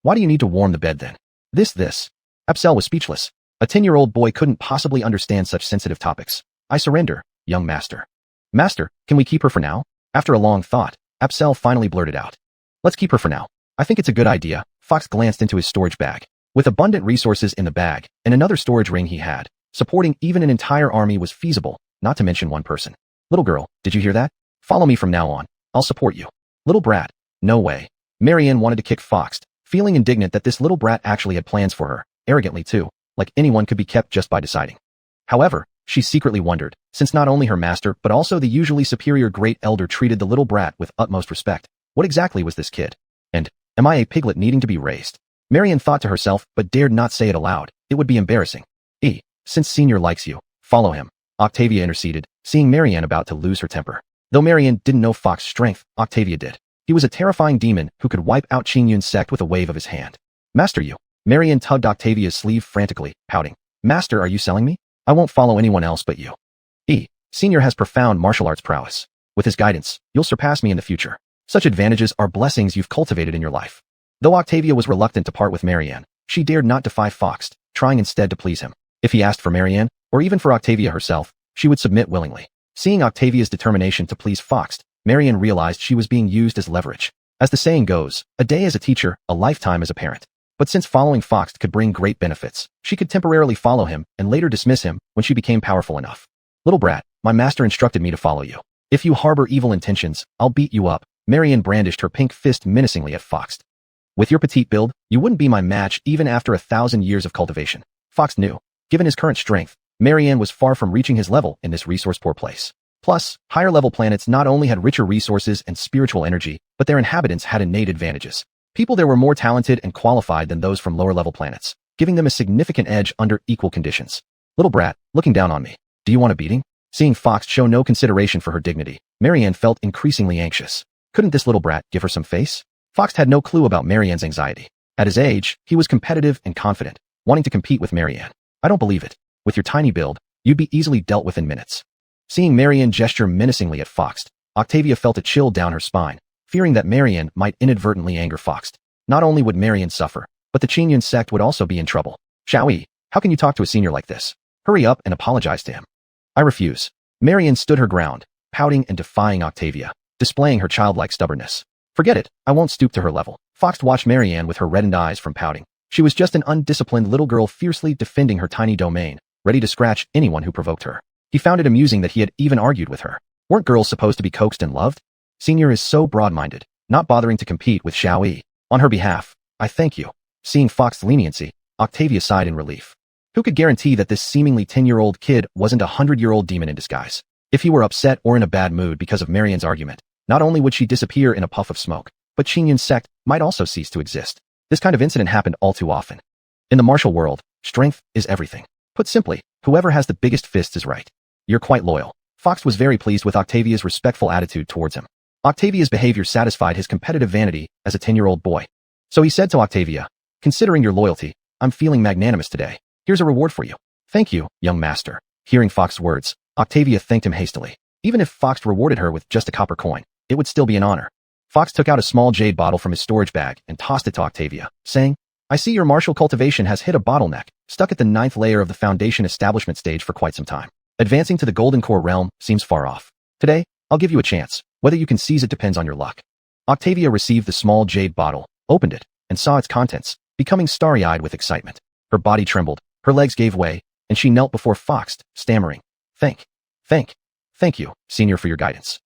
"Why do you need to warm the bed then?" This. Apsel was speechless. A 10-year-old boy couldn't possibly understand such sensitive topics. "I surrender, young master." "Master, can we keep her for now?" After a long thought, Apsel finally blurted out. "Let's keep her for now. I think it's a good idea." Fox glanced into his storage bag. With abundant resources in the bag, and another storage ring he had, supporting even an entire army was feasible, not to mention one person. "Little girl, did you hear that? Follow me from now on. I'll support you." "Little brat. No way." Marianne wanted to kick Fox, feeling indignant that this little brat actually had plans for her, arrogantly too, like anyone could be kept just by deciding. However, she secretly wondered, since not only her master but also the usually superior great elder treated the little brat with utmost respect, what exactly was this kid? And, am I a piglet needing to be raised? Marianne thought to herself, but dared not say it aloud. It would be embarrassing. Since Senior likes you, follow him. Octavia interceded, seeing Marianne about to lose her temper. Though Marianne didn't know Fox's strength, Octavia did. He was a terrifying demon who could wipe out Qing Yun's sect with a wave of his hand. Master you. Marianne tugged Octavia's sleeve frantically, pouting. Master, are you selling me? I won't follow anyone else but you. Senior has profound martial arts prowess. With his guidance, you'll surpass me in the future. Such advantages are blessings you've cultivated in your life. Though Octavia was reluctant to part with Marianne, she dared not defy Fox, trying instead to please him. If he asked for Marianne, or even for Octavia herself, she would submit willingly. Seeing Octavia's determination to please Fox, Marianne realized she was being used as leverage. As the saying goes, a day as a teacher, a lifetime as a parent. But since following Fox could bring great benefits, she could temporarily follow him and later dismiss him when she became powerful enough. Little brat, my master instructed me to follow you. If you harbor evil intentions, I'll beat you up. Marianne brandished her pink fist menacingly at Fox. With your petite build, you wouldn't be my match even after 1,000 years of cultivation. Fox knew. Given his current strength, Marianne was far from reaching his level in this resource-poor place. Plus, higher-level planets not only had richer resources and spiritual energy, but their inhabitants had innate advantages. People there were more talented and qualified than those from lower-level planets, giving them a significant edge under equal conditions. Little brat, looking down on me. Do you want a beating? Seeing Fox show no consideration for her dignity, Marianne felt increasingly anxious. Couldn't this little brat give her some face? Fox had no clue about Marianne's anxiety. At his age, he was competitive and confident, wanting to compete with Marianne. I don't believe it. With your tiny build, you'd be easily dealt with in minutes. Seeing Marianne gesture menacingly at Fox, Octavia felt a chill down her spine, fearing that Marianne might inadvertently anger Fox. Not only would Marianne suffer, but the Qing Yun sect would also be in trouble. Xiaoyi, how can you talk to a senior like this? Hurry up and apologize to him. I refuse. Marianne stood her ground, pouting and defying Octavia, displaying her childlike stubbornness. Forget it, I won't stoop to her level. Fox watched Marianne with her reddened eyes from pouting. She was just an undisciplined little girl fiercely defending her tiny domain, ready to scratch anyone who provoked her. He found it amusing that he had even argued with her. Weren't girls supposed to be coaxed and loved? Senior is so broad-minded, not bothering to compete with Xiaoyi. On her behalf, I thank you. Seeing Fox's leniency, Octavia sighed in relief. Who could guarantee that this seemingly 10-year-old kid wasn't a 100-year-old demon in disguise? If he were upset or in a bad mood because of Marianne's argument, not only would she disappear in a puff of smoke, but Qing Yun's sect might also cease to exist. This kind of incident happened all too often. In the martial world, strength is everything. Put simply, whoever has the biggest fist is right. You're quite loyal. Fox was very pleased with Octavia's respectful attitude towards him. Octavia's behavior satisfied his competitive vanity as a 10-year-old boy. So he said to Octavia, considering your loyalty, I'm feeling magnanimous today. Here's a reward for you. Thank you, young master. Hearing Fox's words, Octavia thanked him hastily. Even if Fox rewarded her with just a copper coin, it would still be an honor. Fox took out a small jade bottle from his storage bag and tossed it to Octavia, saying, I see your martial cultivation has hit a bottleneck, stuck at the 9th layer of the foundation establishment stage for quite some time. Advancing to the golden core realm seems far off. Today, I'll give you a chance. Whether you can seize it depends on your luck. Octavia received the small jade bottle, opened it, and saw its contents, becoming starry-eyed with excitement. Her body trembled, her legs gave way, and she knelt before Fox, stammering, Thank you, Senior, for your guidance.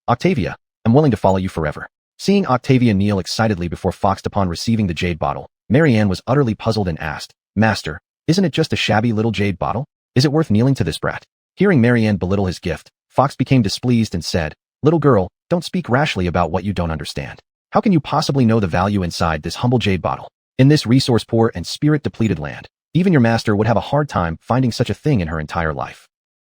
Octavia, I'm willing to follow you forever. Seeing Octavia kneel excitedly before Fox upon receiving the jade bottle, Marianne was utterly puzzled and asked, Master, isn't it just a shabby little jade bottle? Is it worth kneeling to this brat? Hearing Marianne belittle his gift, Fox became displeased and said, Little girl, don't speak rashly about what you don't understand. How can you possibly know the value inside this humble jade bottle? In this resource-poor and spirit-depleted land, even your master would have a hard time finding such a thing in her entire life.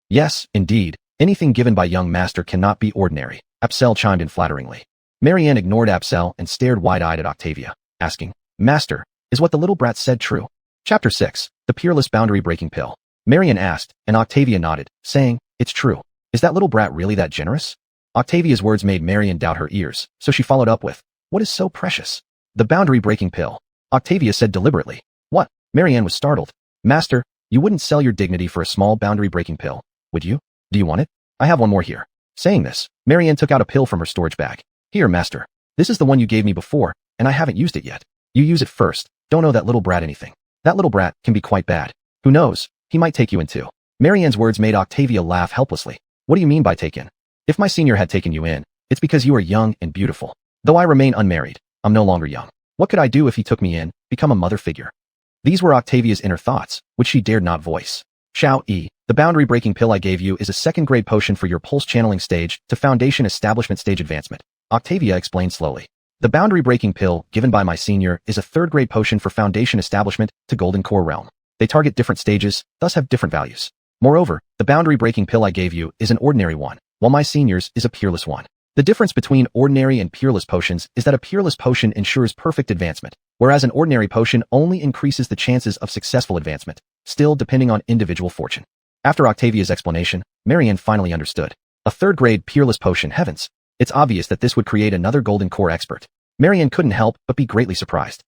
Yes, indeed, anything given by young master cannot be ordinary, Apsel chimed in flatteringly. Marianne ignored Apsel and stared wide-eyed at Octavia, asking, Master, is what the little brat said true? Chapter 6, The Peerless Boundary-Breaking Pill. Marianne asked, and Octavia nodded, saying, It's true. Is that little brat really that generous? Octavia's words made Marianne doubt her ears, so she followed up with, What is so precious? The boundary-breaking pill. Octavia said deliberately. What? Marianne was startled. Master, you wouldn't sell your dignity for a small boundary-breaking pill, would you? Do you want it? I have one more here. Saying this, Marianne took out a pill from her storage bag. Here, master. This is the one you gave me before, and I haven't used it yet. You use it first. Don't know that little brat anything. That little brat can be quite bad. Who knows? He might take you in too. Marianne's words made Octavia laugh helplessly. What do you mean by take in? If my senior had taken you in, it's because you are young and beautiful. Though I remain unmarried, I'm no longer young. What could I do if he took me in, become a mother figure? These were Octavia's inner thoughts, which she dared not voice. Xiao-yi, the boundary-breaking pill I gave you is a second-grade potion for your pulse channeling stage to foundation establishment stage advancement. Octavia explained slowly. The boundary-breaking pill given by my senior is a third-grade potion for foundation establishment to Golden Core Realm. They target different stages, thus have different values. Moreover, the boundary-breaking pill I gave you is an ordinary one, while my senior's is a peerless one. The difference between ordinary and peerless potions is that a peerless potion ensures perfect advancement, whereas an ordinary potion only increases the chances of successful advancement, still depending on individual fortune. After Octavia's explanation, Marianne finally understood. A third-grade peerless potion, heavens. It's obvious that this would create another Golden Core expert. Marianne couldn't help but be greatly surprised.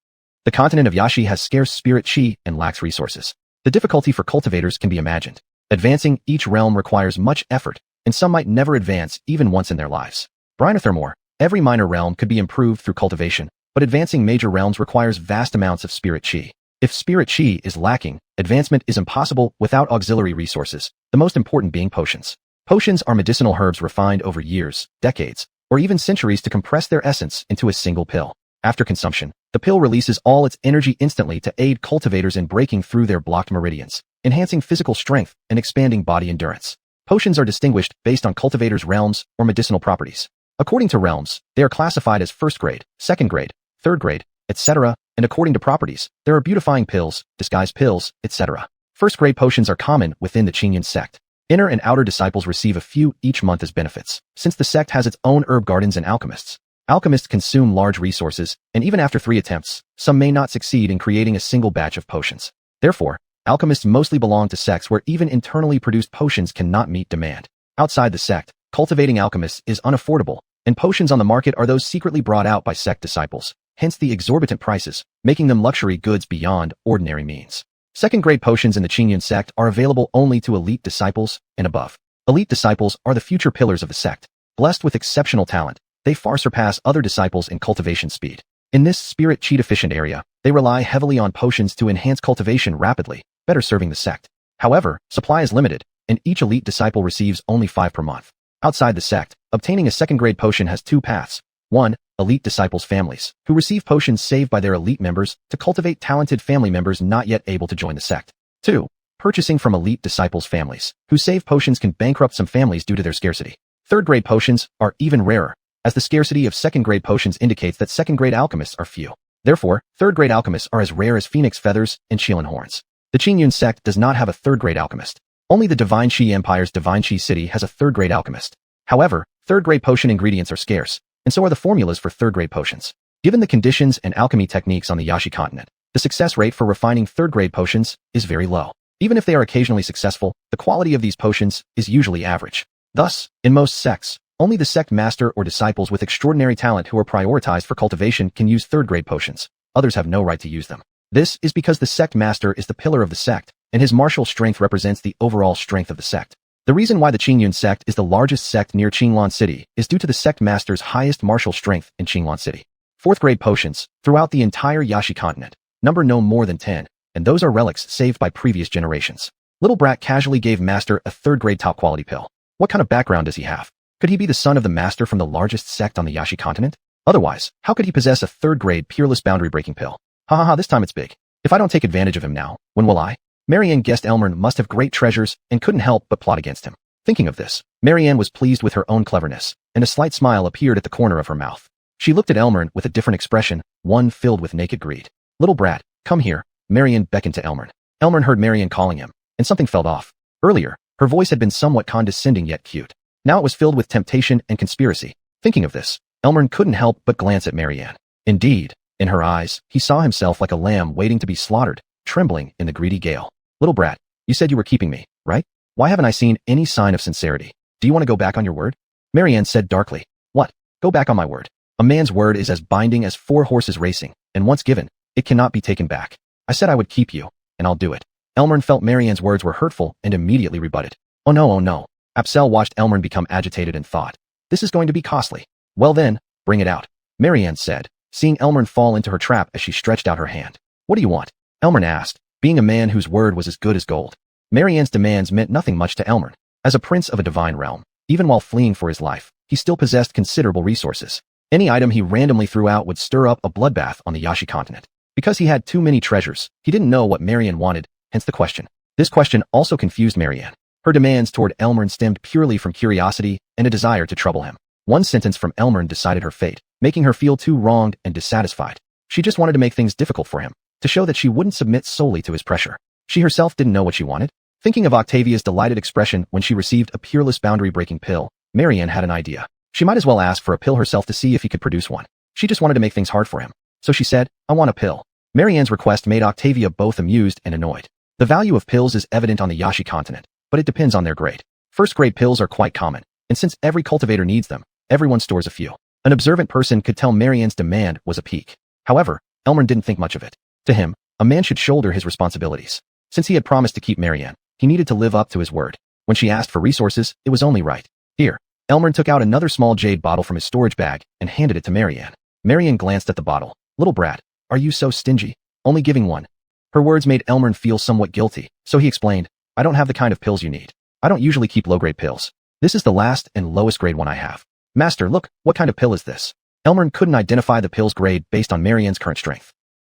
The continent of Yashi has scarce spirit chi and lacks resources. The difficulty for cultivators can be imagined. Advancing each realm requires much effort, and some might never advance even once in their lives. Furthermore, every minor realm could be improved through cultivation, but advancing major realms requires vast amounts of spirit chi. If spirit chi is lacking, advancement is impossible without auxiliary resources, the most important being potions. Potions are medicinal herbs refined over years, decades, or even centuries to compress their essence into a single pill. After consumption, the pill releases all its energy instantly to aid cultivators in breaking through their blocked meridians, enhancing physical strength and expanding body endurance. Potions are distinguished based on cultivators' realms or medicinal properties. According to realms, they are classified as first grade, second grade, third grade, etc., and according to properties, there are beautifying pills, disguise pills, etc. First grade potions are common within the Qingyun sect. Inner and outer disciples receive a few each month as benefits, since the sect has its own herb gardens and alchemists. Alchemists consume large resources, and even after 3 attempts, some may not succeed in creating a single batch of potions. Therefore, alchemists mostly belong to sects where even internally produced potions cannot meet demand. Outside the sect, cultivating alchemists is unaffordable, and potions on the market are those secretly brought out by sect disciples, hence the exorbitant prices, making them luxury goods beyond ordinary means. Second-grade potions in the Qingyun sect are available only to elite disciples and above. Elite disciples are the future pillars of the sect. Blessed with exceptional talent, they far surpass other disciples in cultivation speed. In this spirit chi-deficient area, they rely heavily on potions to enhance cultivation rapidly, better serving the sect. However, supply is limited, and each elite disciple receives only 5 per month. Outside the sect, obtaining a second-grade potion has 2 paths. 1. Elite disciples' families, who receive potions saved by their elite members to cultivate talented family members not yet able to join the sect. 2. Purchasing from elite disciples' families, who save potions can bankrupt some families due to their scarcity. Third-grade potions are even rarer, as the scarcity of second-grade potions indicates that second-grade alchemists are few. Therefore, third-grade alchemists are as rare as phoenix feathers and Qilin horns. The Qingyun sect does not have a third-grade alchemist. Only the Divine Qi Empire's Divine Qi City has a third-grade alchemist. However, third-grade potion ingredients are scarce, and so are the formulas for third-grade potions. Given the conditions and alchemy techniques on the Yashi continent, the success rate for refining third-grade potions is very low. Even if they are occasionally successful, the quality of these potions is usually average. Thus, in most sects, only the sect master or disciples with extraordinary talent who are prioritized for cultivation can use third-grade potions. Others have no right to use them. This is because the sect master is the pillar of the sect, and his martial strength represents the overall strength of the sect. The reason why the Qingyun sect is the largest sect near Qinglan City is due to the sect master's highest martial strength in Qinglan City. Fourth-grade potions, throughout the entire Yashi continent, number no more than 10, and those are relics saved by previous generations. Little Brat casually gave Master a third-grade top-quality pill. What kind of background does he have? Could he be the son of the master from the largest sect on the Yashi continent? Otherwise, how could he possess a third-grade peerless boundary-breaking pill? Ha ha ha, this time it's big. If I don't take advantage of him now, when will I? Marianne guessed Elmern must have great treasures and couldn't help but plot against him. Thinking of this, Marianne was pleased with her own cleverness, and a slight smile appeared at the corner of her mouth. She looked at Elmern with a different expression, one filled with naked greed. Little brat, come here, Marianne beckoned to Elmern. Elmern heard Marianne calling him, and something felt off. Earlier, her voice had been somewhat condescending yet cute. Now it was filled with temptation and conspiracy. Thinking of this, Elmern couldn't help but glance at Marianne. Indeed, in her eyes, he saw himself like a lamb waiting to be slaughtered, trembling in the greedy gale. Little brat, you said you were keeping me, right? Why haven't I seen any sign of sincerity? Do you want to go back on your word? Marianne said darkly. What? Go back on my word. A man's word is as binding as 4 horses racing, and once given, it cannot be taken back. I said I would keep you, and I'll do it. Elmern felt Marianne's words were hurtful and immediately rebutted. Oh no, oh no. Apsel watched Elmern become agitated and thought, this is going to be costly. Well then, bring it out. Marianne said, seeing Elmern fall into her trap as she stretched out her hand. What do you want? Elmern asked, being a man whose word was as good as gold. Marianne's demands meant nothing much to Elmern. As a prince of a divine realm, even while fleeing for his life, he still possessed considerable resources. Any item he randomly threw out would stir up a bloodbath on the Yashi continent. Because he had too many treasures, he didn't know what Marianne wanted, hence the question. This question also confused Marianne. Her demands toward Elmern stemmed purely from curiosity and a desire to trouble him. One sentence from Elmern decided her fate. making her feel too wronged and dissatisfied. She just wanted to make things difficult for him, to show that she wouldn't submit solely to his pressure. She herself didn't know what she wanted. Thinking of Octavia's delighted expression when she received a peerless boundary-breaking pill, Marianne had an idea. She might as well ask for a pill herself to see if he could produce one. She just wanted to make things hard for him. So she said, "I want a pill." Marianne's request made Octavia both amused and annoyed. The value of pills is evident on the Yashi continent, but it depends on their grade. First-grade pills are quite common, and since every cultivator needs them, everyone stores a few. An observant person could tell Marianne's demand was a peak. However, Elmer didn't think much of it. To him, a man should shoulder his responsibilities. Since he had promised to keep Marianne, he needed to live up to his word. When she asked for resources, it was only right. Here, Elmer took out another small jade bottle from his storage bag and handed it to Marianne. Marianne glanced at the bottle. "Little brat, are you so stingy? Only giving one." Her words made Elmer feel somewhat guilty, so he explained, "I don't have the kind of pills you need. I don't usually keep low-grade pills. This is the last and lowest grade one I have." "Master, look, what kind of pill is this?" Elmer couldn't identify the pill's grade based on Marianne's current strength.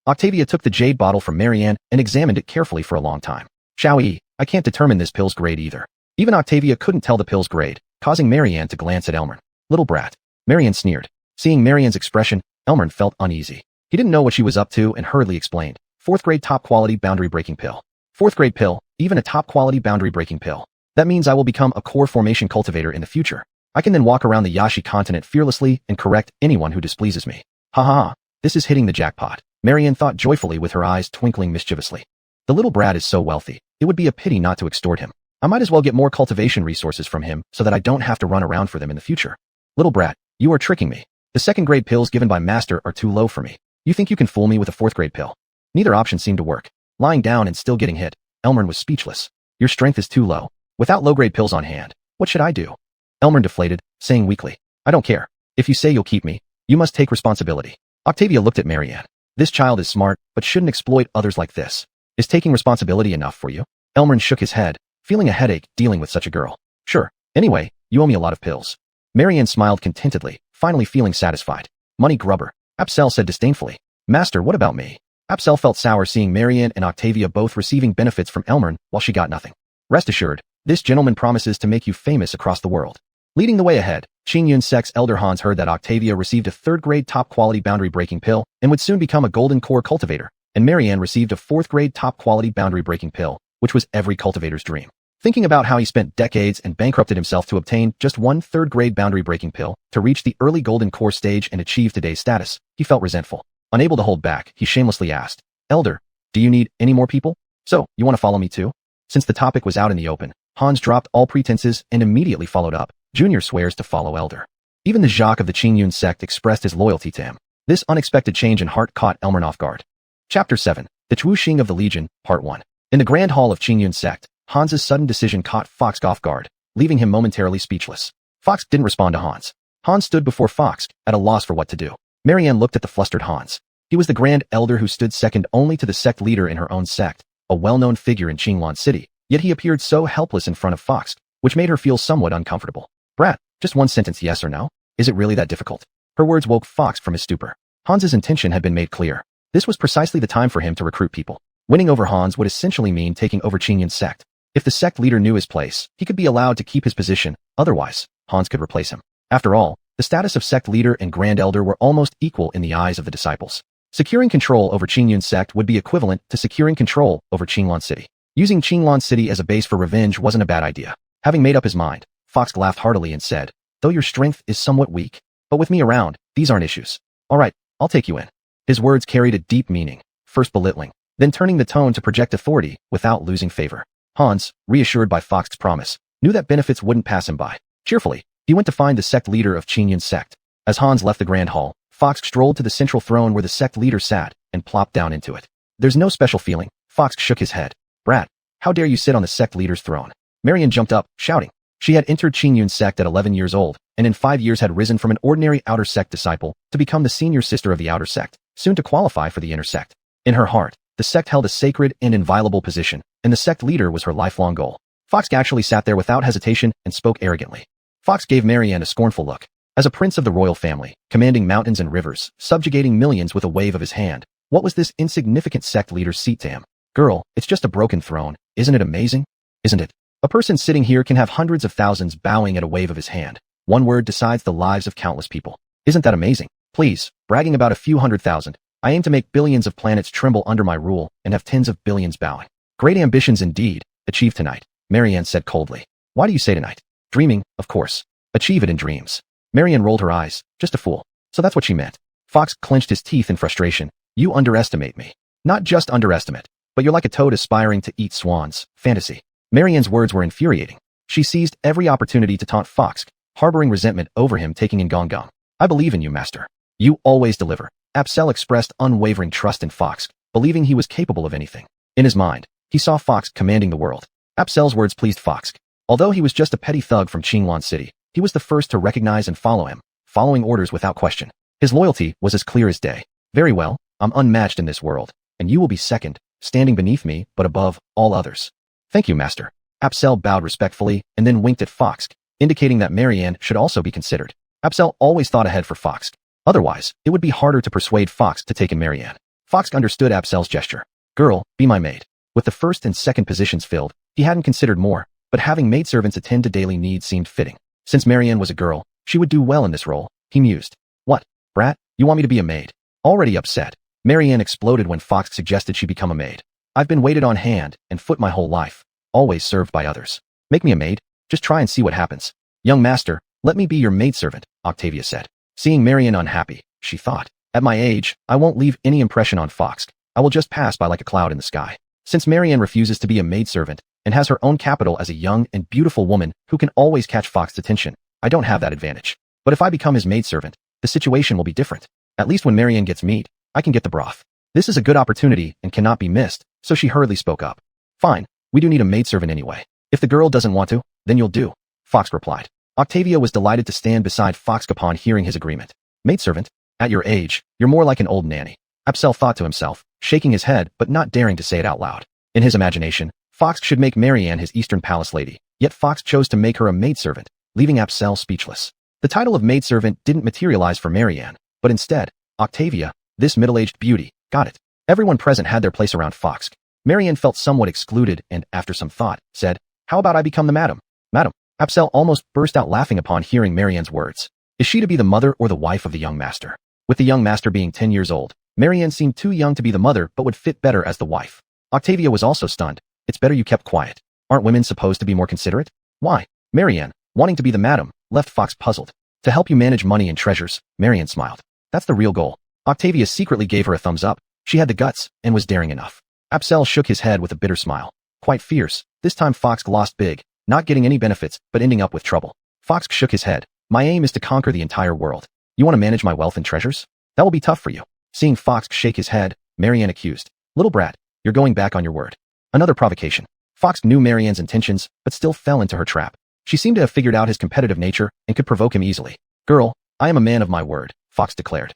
Octavia took the jade bottle from Marianne and examined it carefully for a long time. "Xiaoyi, I can't determine this pill's grade either." Even Octavia couldn't tell the pill's grade, causing Marianne to glance at Elmer. "Little brat." Marianne sneered. Seeing Marianne's expression, Elmer felt uneasy. He didn't know what she was up to and hurriedly explained. "Fourth-grade top-quality boundary-breaking pill." "Fourth-grade pill, even a top-quality boundary-breaking pill. That means I will become a core formation cultivator in the future. I can then walk around the Yashi continent fearlessly and correct anyone who displeases me. Ha ha ha, this is hitting the jackpot." Marianne thought joyfully with her eyes twinkling mischievously. "The little brat is so wealthy, it would be a pity not to extort him. I might as well get more cultivation resources from him so that I don't have to run around for them in the future. Little brat, you are tricking me. The second-grade pills given by Master are too low for me. You think you can fool me with a fourth-grade pill?" Neither option seemed to work. Lying down and still getting hit, Elmer was speechless. "Your strength is too low. Without low-grade pills on hand, what should I do?" Elmer deflated, saying weakly, "I don't care. If you say you'll keep me, you must take responsibility." Octavia looked at Marianne. "This child is smart, but shouldn't exploit others like this. Is taking responsibility enough for you?" Elmer shook his head, feeling a headache dealing with such a girl. "Sure. Anyway, you owe me a lot of pills." Marianne smiled contentedly, finally feeling satisfied. "Money grubber," Apsel said disdainfully. "Master, what about me?" Apsel felt sour seeing Marianne and Octavia both receiving benefits from Elmer while she got nothing. "Rest assured, this gentleman promises to make you famous across the world." Leading the way ahead, Qingyun Sect's elder Hans heard that Octavia received a third-grade top-quality boundary-breaking pill and would soon become a golden core cultivator, and Marianne received a fourth-grade top-quality boundary-breaking pill, which was every cultivator's dream. Thinking about how he spent decades and bankrupted himself to obtain just one third-grade boundary-breaking pill to reach the early golden core stage and achieve today's status, he felt resentful. Unable to hold back, he shamelessly asked, "Elder, do you need any more people? So, you want to follow me too?" Since the topic was out in the open, Hans dropped all pretenses and immediately followed up. Junior swears to follow Elder. Even the Jacques of the Qingyun sect expressed his loyalty to him. This unexpected change in heart caught Elmer off guard. Chapter 7. The Chuxing of the Legion, Part 1. In the Grand Hall of Qingyun sect, Hans's sudden decision caught Fox off guard, leaving him momentarily speechless. Fox didn't respond to Hans. Hans stood before Fox, at a loss for what to do. Marianne looked at the flustered Hans. He was the Grand Elder who stood second only to the sect leader in her own sect, a well-known figure in Qingyun City, yet he appeared so helpless in front of Fox, which made her feel somewhat uncomfortable. "Brat, just one sentence, yes or no? Is it really that difficult?" Her words woke Fox from his stupor. Hans's intention had been made clear. This was precisely the time for him to recruit people. Winning over Hans would essentially mean taking over Qingyun's sect. If the sect leader knew his place, he could be allowed to keep his position, otherwise, Hans could replace him. After all, the status of sect leader and Grand Elder were almost equal in the eyes of the disciples. Securing control over Qingyun's sect would be equivalent to securing control over Qingyun City. Using Qingyun City as a base for revenge wasn't a bad idea. Having made up his mind, Fox laughed heartily and said, "Though your strength is somewhat weak, but with me around, these aren't issues. All right, I'll take you in." His words carried a deep meaning, first belittling, then turning the tone to project authority without losing favor. Hans, reassured by Fox's promise, knew that benefits wouldn't pass him by. Cheerfully, he went to find the sect leader of Qingyun's sect. As Hans left the grand hall, Fox strolled to the central throne where the sect leader sat and plopped down into it. "There's no special feeling." Fox shook his head. "Brat, how dare you sit on the sect leader's throne?" Marianne jumped up, shouting. She had entered Qingyun's sect at 11 years old, and in 5 years had risen from an ordinary outer sect disciple to become the senior sister of the outer sect, soon to qualify for the inner sect. In her heart, the sect held a sacred and inviolable position, and the sect leader was her lifelong goal. Fox actually sat there without hesitation and spoke arrogantly. Fox gave Marianne a scornful look. As a prince of the royal family, commanding mountains and rivers, subjugating millions with a wave of his hand, what was this insignificant sect leader's seat to him? "Girl, it's just a broken throne. Isn't it amazing? Isn't it? A person sitting here can have hundreds of thousands bowing at a wave of his hand. One word decides the lives of countless people. Isn't that amazing? Please, bragging about a few 100,000. I aim to make billions of planets tremble under my rule and have tens of billions bowing. Great ambitions indeed. Achieve tonight, Marianne said coldly. Why do you say tonight? Dreaming, of course. Achieve it in dreams. Marianne rolled her eyes. Just a fool. So that's what she meant. Fox clenched his teeth in frustration. You underestimate me. Not just underestimate, but you're like a toad aspiring to eat swans. Fantasy. Marianne's words were infuriating. She seized every opportunity to taunt Fox, harboring resentment over him taking in Gong Gong. I believe in you, master. You always deliver. Apsel expressed unwavering trust in Fox, believing he was capable of anything. In his mind, he saw Fox commanding the world. Apsel's words pleased Fox. Although he was just a petty thug from Qinglan City, he was the first to recognize and follow him, following orders without question. His loyalty was as clear as day. Very well, I'm unmatched in this world, and you will be second, standing beneath me, but above all others. Thank you, master. Apsel bowed respectfully and then winked at Fox, indicating that Marianne should also be considered. Apsel always thought ahead for Fox. Otherwise, it would be harder to persuade Fox to take in Marianne. Fox understood Apsel's gesture. Girl, be my maid. With the first and second positions filled, he hadn't considered more, but having maidservants attend to daily needs seemed fitting. Since Marianne was a girl, she would do well in this role, he mused. What, brat, you want me to be a maid? Already upset, Marianne exploded when Fox suggested she become a maid. I've been waited on hand and foot my whole life, always served by others. Make me a maid, just try and see what happens. Young master, let me be your maidservant, Octavia said. Seeing Marianne unhappy, she thought, at my age, I won't leave any impression on Fox. I will just pass by like a cloud in the sky. Since Marianne refuses to be a maidservant and has her own capital as a young and beautiful woman who can always catch Fox's attention, I don't have that advantage. But if I become his maidservant, the situation will be different. At least when Marianne gets meat, I can get the broth. This is a good opportunity and cannot be missed, so she hurriedly spoke up. Fine, we do need a maidservant anyway. If the girl doesn't want to, then you'll do, Fox replied. Octavia was delighted to stand beside Fox upon hearing his agreement. Maidservant? At your age, you're more like an old nanny. Apsel thought to himself, shaking his head but not daring to say it out loud. In his imagination, Fox should make Marianne his Eastern Palace lady, yet Fox chose to make her a maidservant, leaving Apsel speechless. The title of maidservant didn't materialize for Marianne, but instead, Octavia, this middle-aged beauty, got it. Everyone present had their place around Fox. Marianne felt somewhat excluded and, after some thought, said, How about I become the madam? Madam. Apsel almost burst out laughing upon hearing Marianne's words. Is she to be the mother or the wife of the young master? With the young master being 10 years old, Marianne seemed too young to be the mother but would fit better as the wife. Octavia was also stunned. It's better you kept quiet. Aren't women supposed to be more considerate? Why? Marianne, wanting to be the madam, left Fox puzzled. To help you manage money and treasures, Marianne smiled. That's the real goal. Octavia secretly gave her a thumbs up. She had the guts and was daring enough. Apsel shook his head with a bitter smile. Quite fierce. This time Fox lost big, not getting any benefits, but ending up with trouble. Fox shook his head. My aim is to conquer the entire world. You want to manage my wealth and treasures? That will be tough for you. Seeing Fox shake his head, Marianne accused. Little brat, you're going back on your word. Another provocation. Fox knew Marianne's intentions, but still fell into her trap. She seemed to have figured out his competitive nature and could provoke him easily. Girl, I am a man of my word, Fox declared.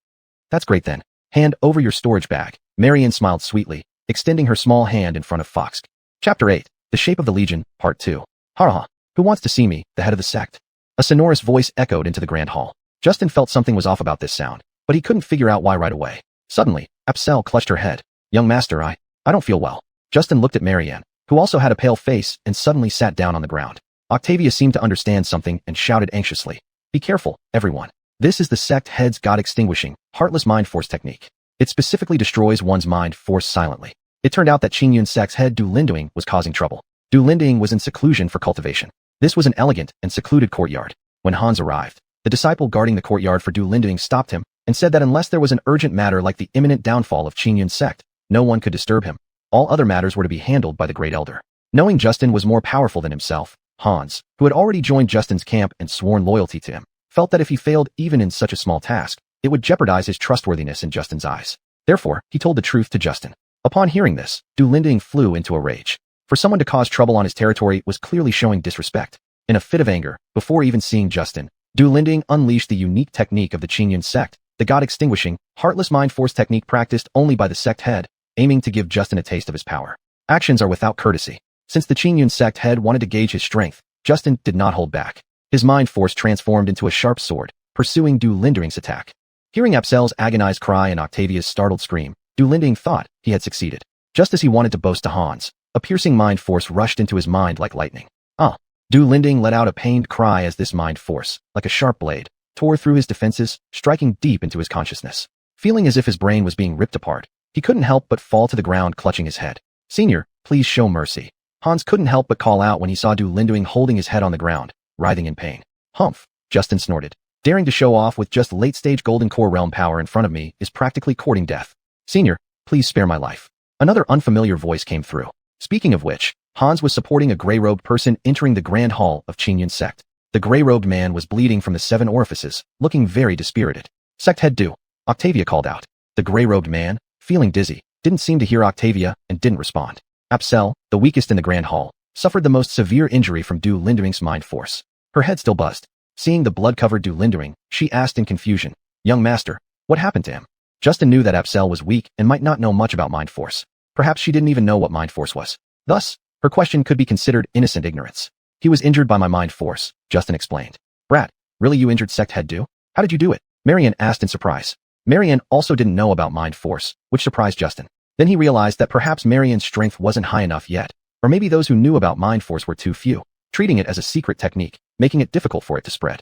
That's great then. Hand over your storage bag. Marianne smiled sweetly, extending her small hand in front of Fox. Chapter 8. The Shape of the Legion, Part 2. Ha! Who wants to see me, the head of the sect? A sonorous voice echoed into the grand hall. Justin felt something was off about this sound, but he couldn't figure out why right away. Suddenly, Apsel clutched her head. Young master, I don't feel well. Justin looked at Marianne, who also had a pale face, and suddenly sat down on the ground. Octavia seemed to understand something and shouted anxiously. Be careful, everyone. This is the sect head's God-extinguishing, heartless mind force technique. It specifically destroys one's mind force silently. It turned out that Qingyun sect's head Du Linduing was causing trouble. Du Linduing was in seclusion for cultivation. This was an elegant and secluded courtyard. When Hans arrived, the disciple guarding the courtyard for Du Linduing stopped him and said that unless there was an urgent matter like the imminent downfall of Qingyun sect, no one could disturb him. All other matters were to be handled by the Great Elder. Knowing Justin was more powerful than himself, Hans, who had already joined Justin's camp and sworn loyalty to him, felt that if he failed even in such a small task, it would jeopardize his trustworthiness in Justin's eyes. Therefore, he told the truth to Justin. Upon hearing this, Du Linduing flew into a rage. For someone to cause trouble on his territory was clearly showing disrespect. In a fit of anger, before even seeing Justin, Du Linduing unleashed the unique technique of the Qingyun sect, the God-extinguishing, heartless mind force technique practiced only by the sect head, aiming to give Justin a taste of his power. Actions are without courtesy. Since the Qingyun sect head wanted to gauge his strength, Justin did not hold back. His mind force transformed into a sharp sword, pursuing Du Linduing's attack. Hearing Apsel's agonized cry and Octavia's startled scream, Du Linduing thought he had succeeded. Just as he wanted to boast to Hans, a piercing mind force rushed into his mind like lightning. Du Linduing let out a pained cry as this mind force, like a sharp blade, tore through his defenses, striking deep into his consciousness. Feeling as if his brain was being ripped apart, he couldn't help but fall to the ground clutching his head. Senior, please show mercy. Hans couldn't help but call out when he saw Du Linduing holding his head on the ground, writhing in pain. Humph, Justin snorted. Daring to show off with just late-stage golden core realm power in front of me is practically courting death. Senior, please spare my life. Another unfamiliar voice came through. Speaking of which, Hans was supporting a gray-robed person entering the grand hall of Qingyun sect. The gray-robed man was bleeding from the 7 orifices, looking very dispirited. Sect head Du, Octavia called out. The gray-robed man, feeling dizzy, didn't seem to hear Octavia and didn't respond. Apsel, the weakest in the grand hall, suffered the most severe injury from Du Linduing's mind force. Her head still buzzed. Seeing the blood-covered Du Linduing, she asked in confusion, "Young master, what happened to him?" Justin knew that Apsel was weak and might not know much about mind force. Perhaps she didn't even know what mind force was. Thus, her question could be considered innocent ignorance. "He was injured by my mind force," Justin explained. "Brat, really you injured sect head Du? How did you do it?" Marianne asked in surprise. Marianne also didn't know about mind force, which surprised Justin. Then he realized that perhaps Marianne's strength wasn't high enough yet, or maybe those who knew about mind force were too few, treating it as a secret technique, making it difficult for it to spread.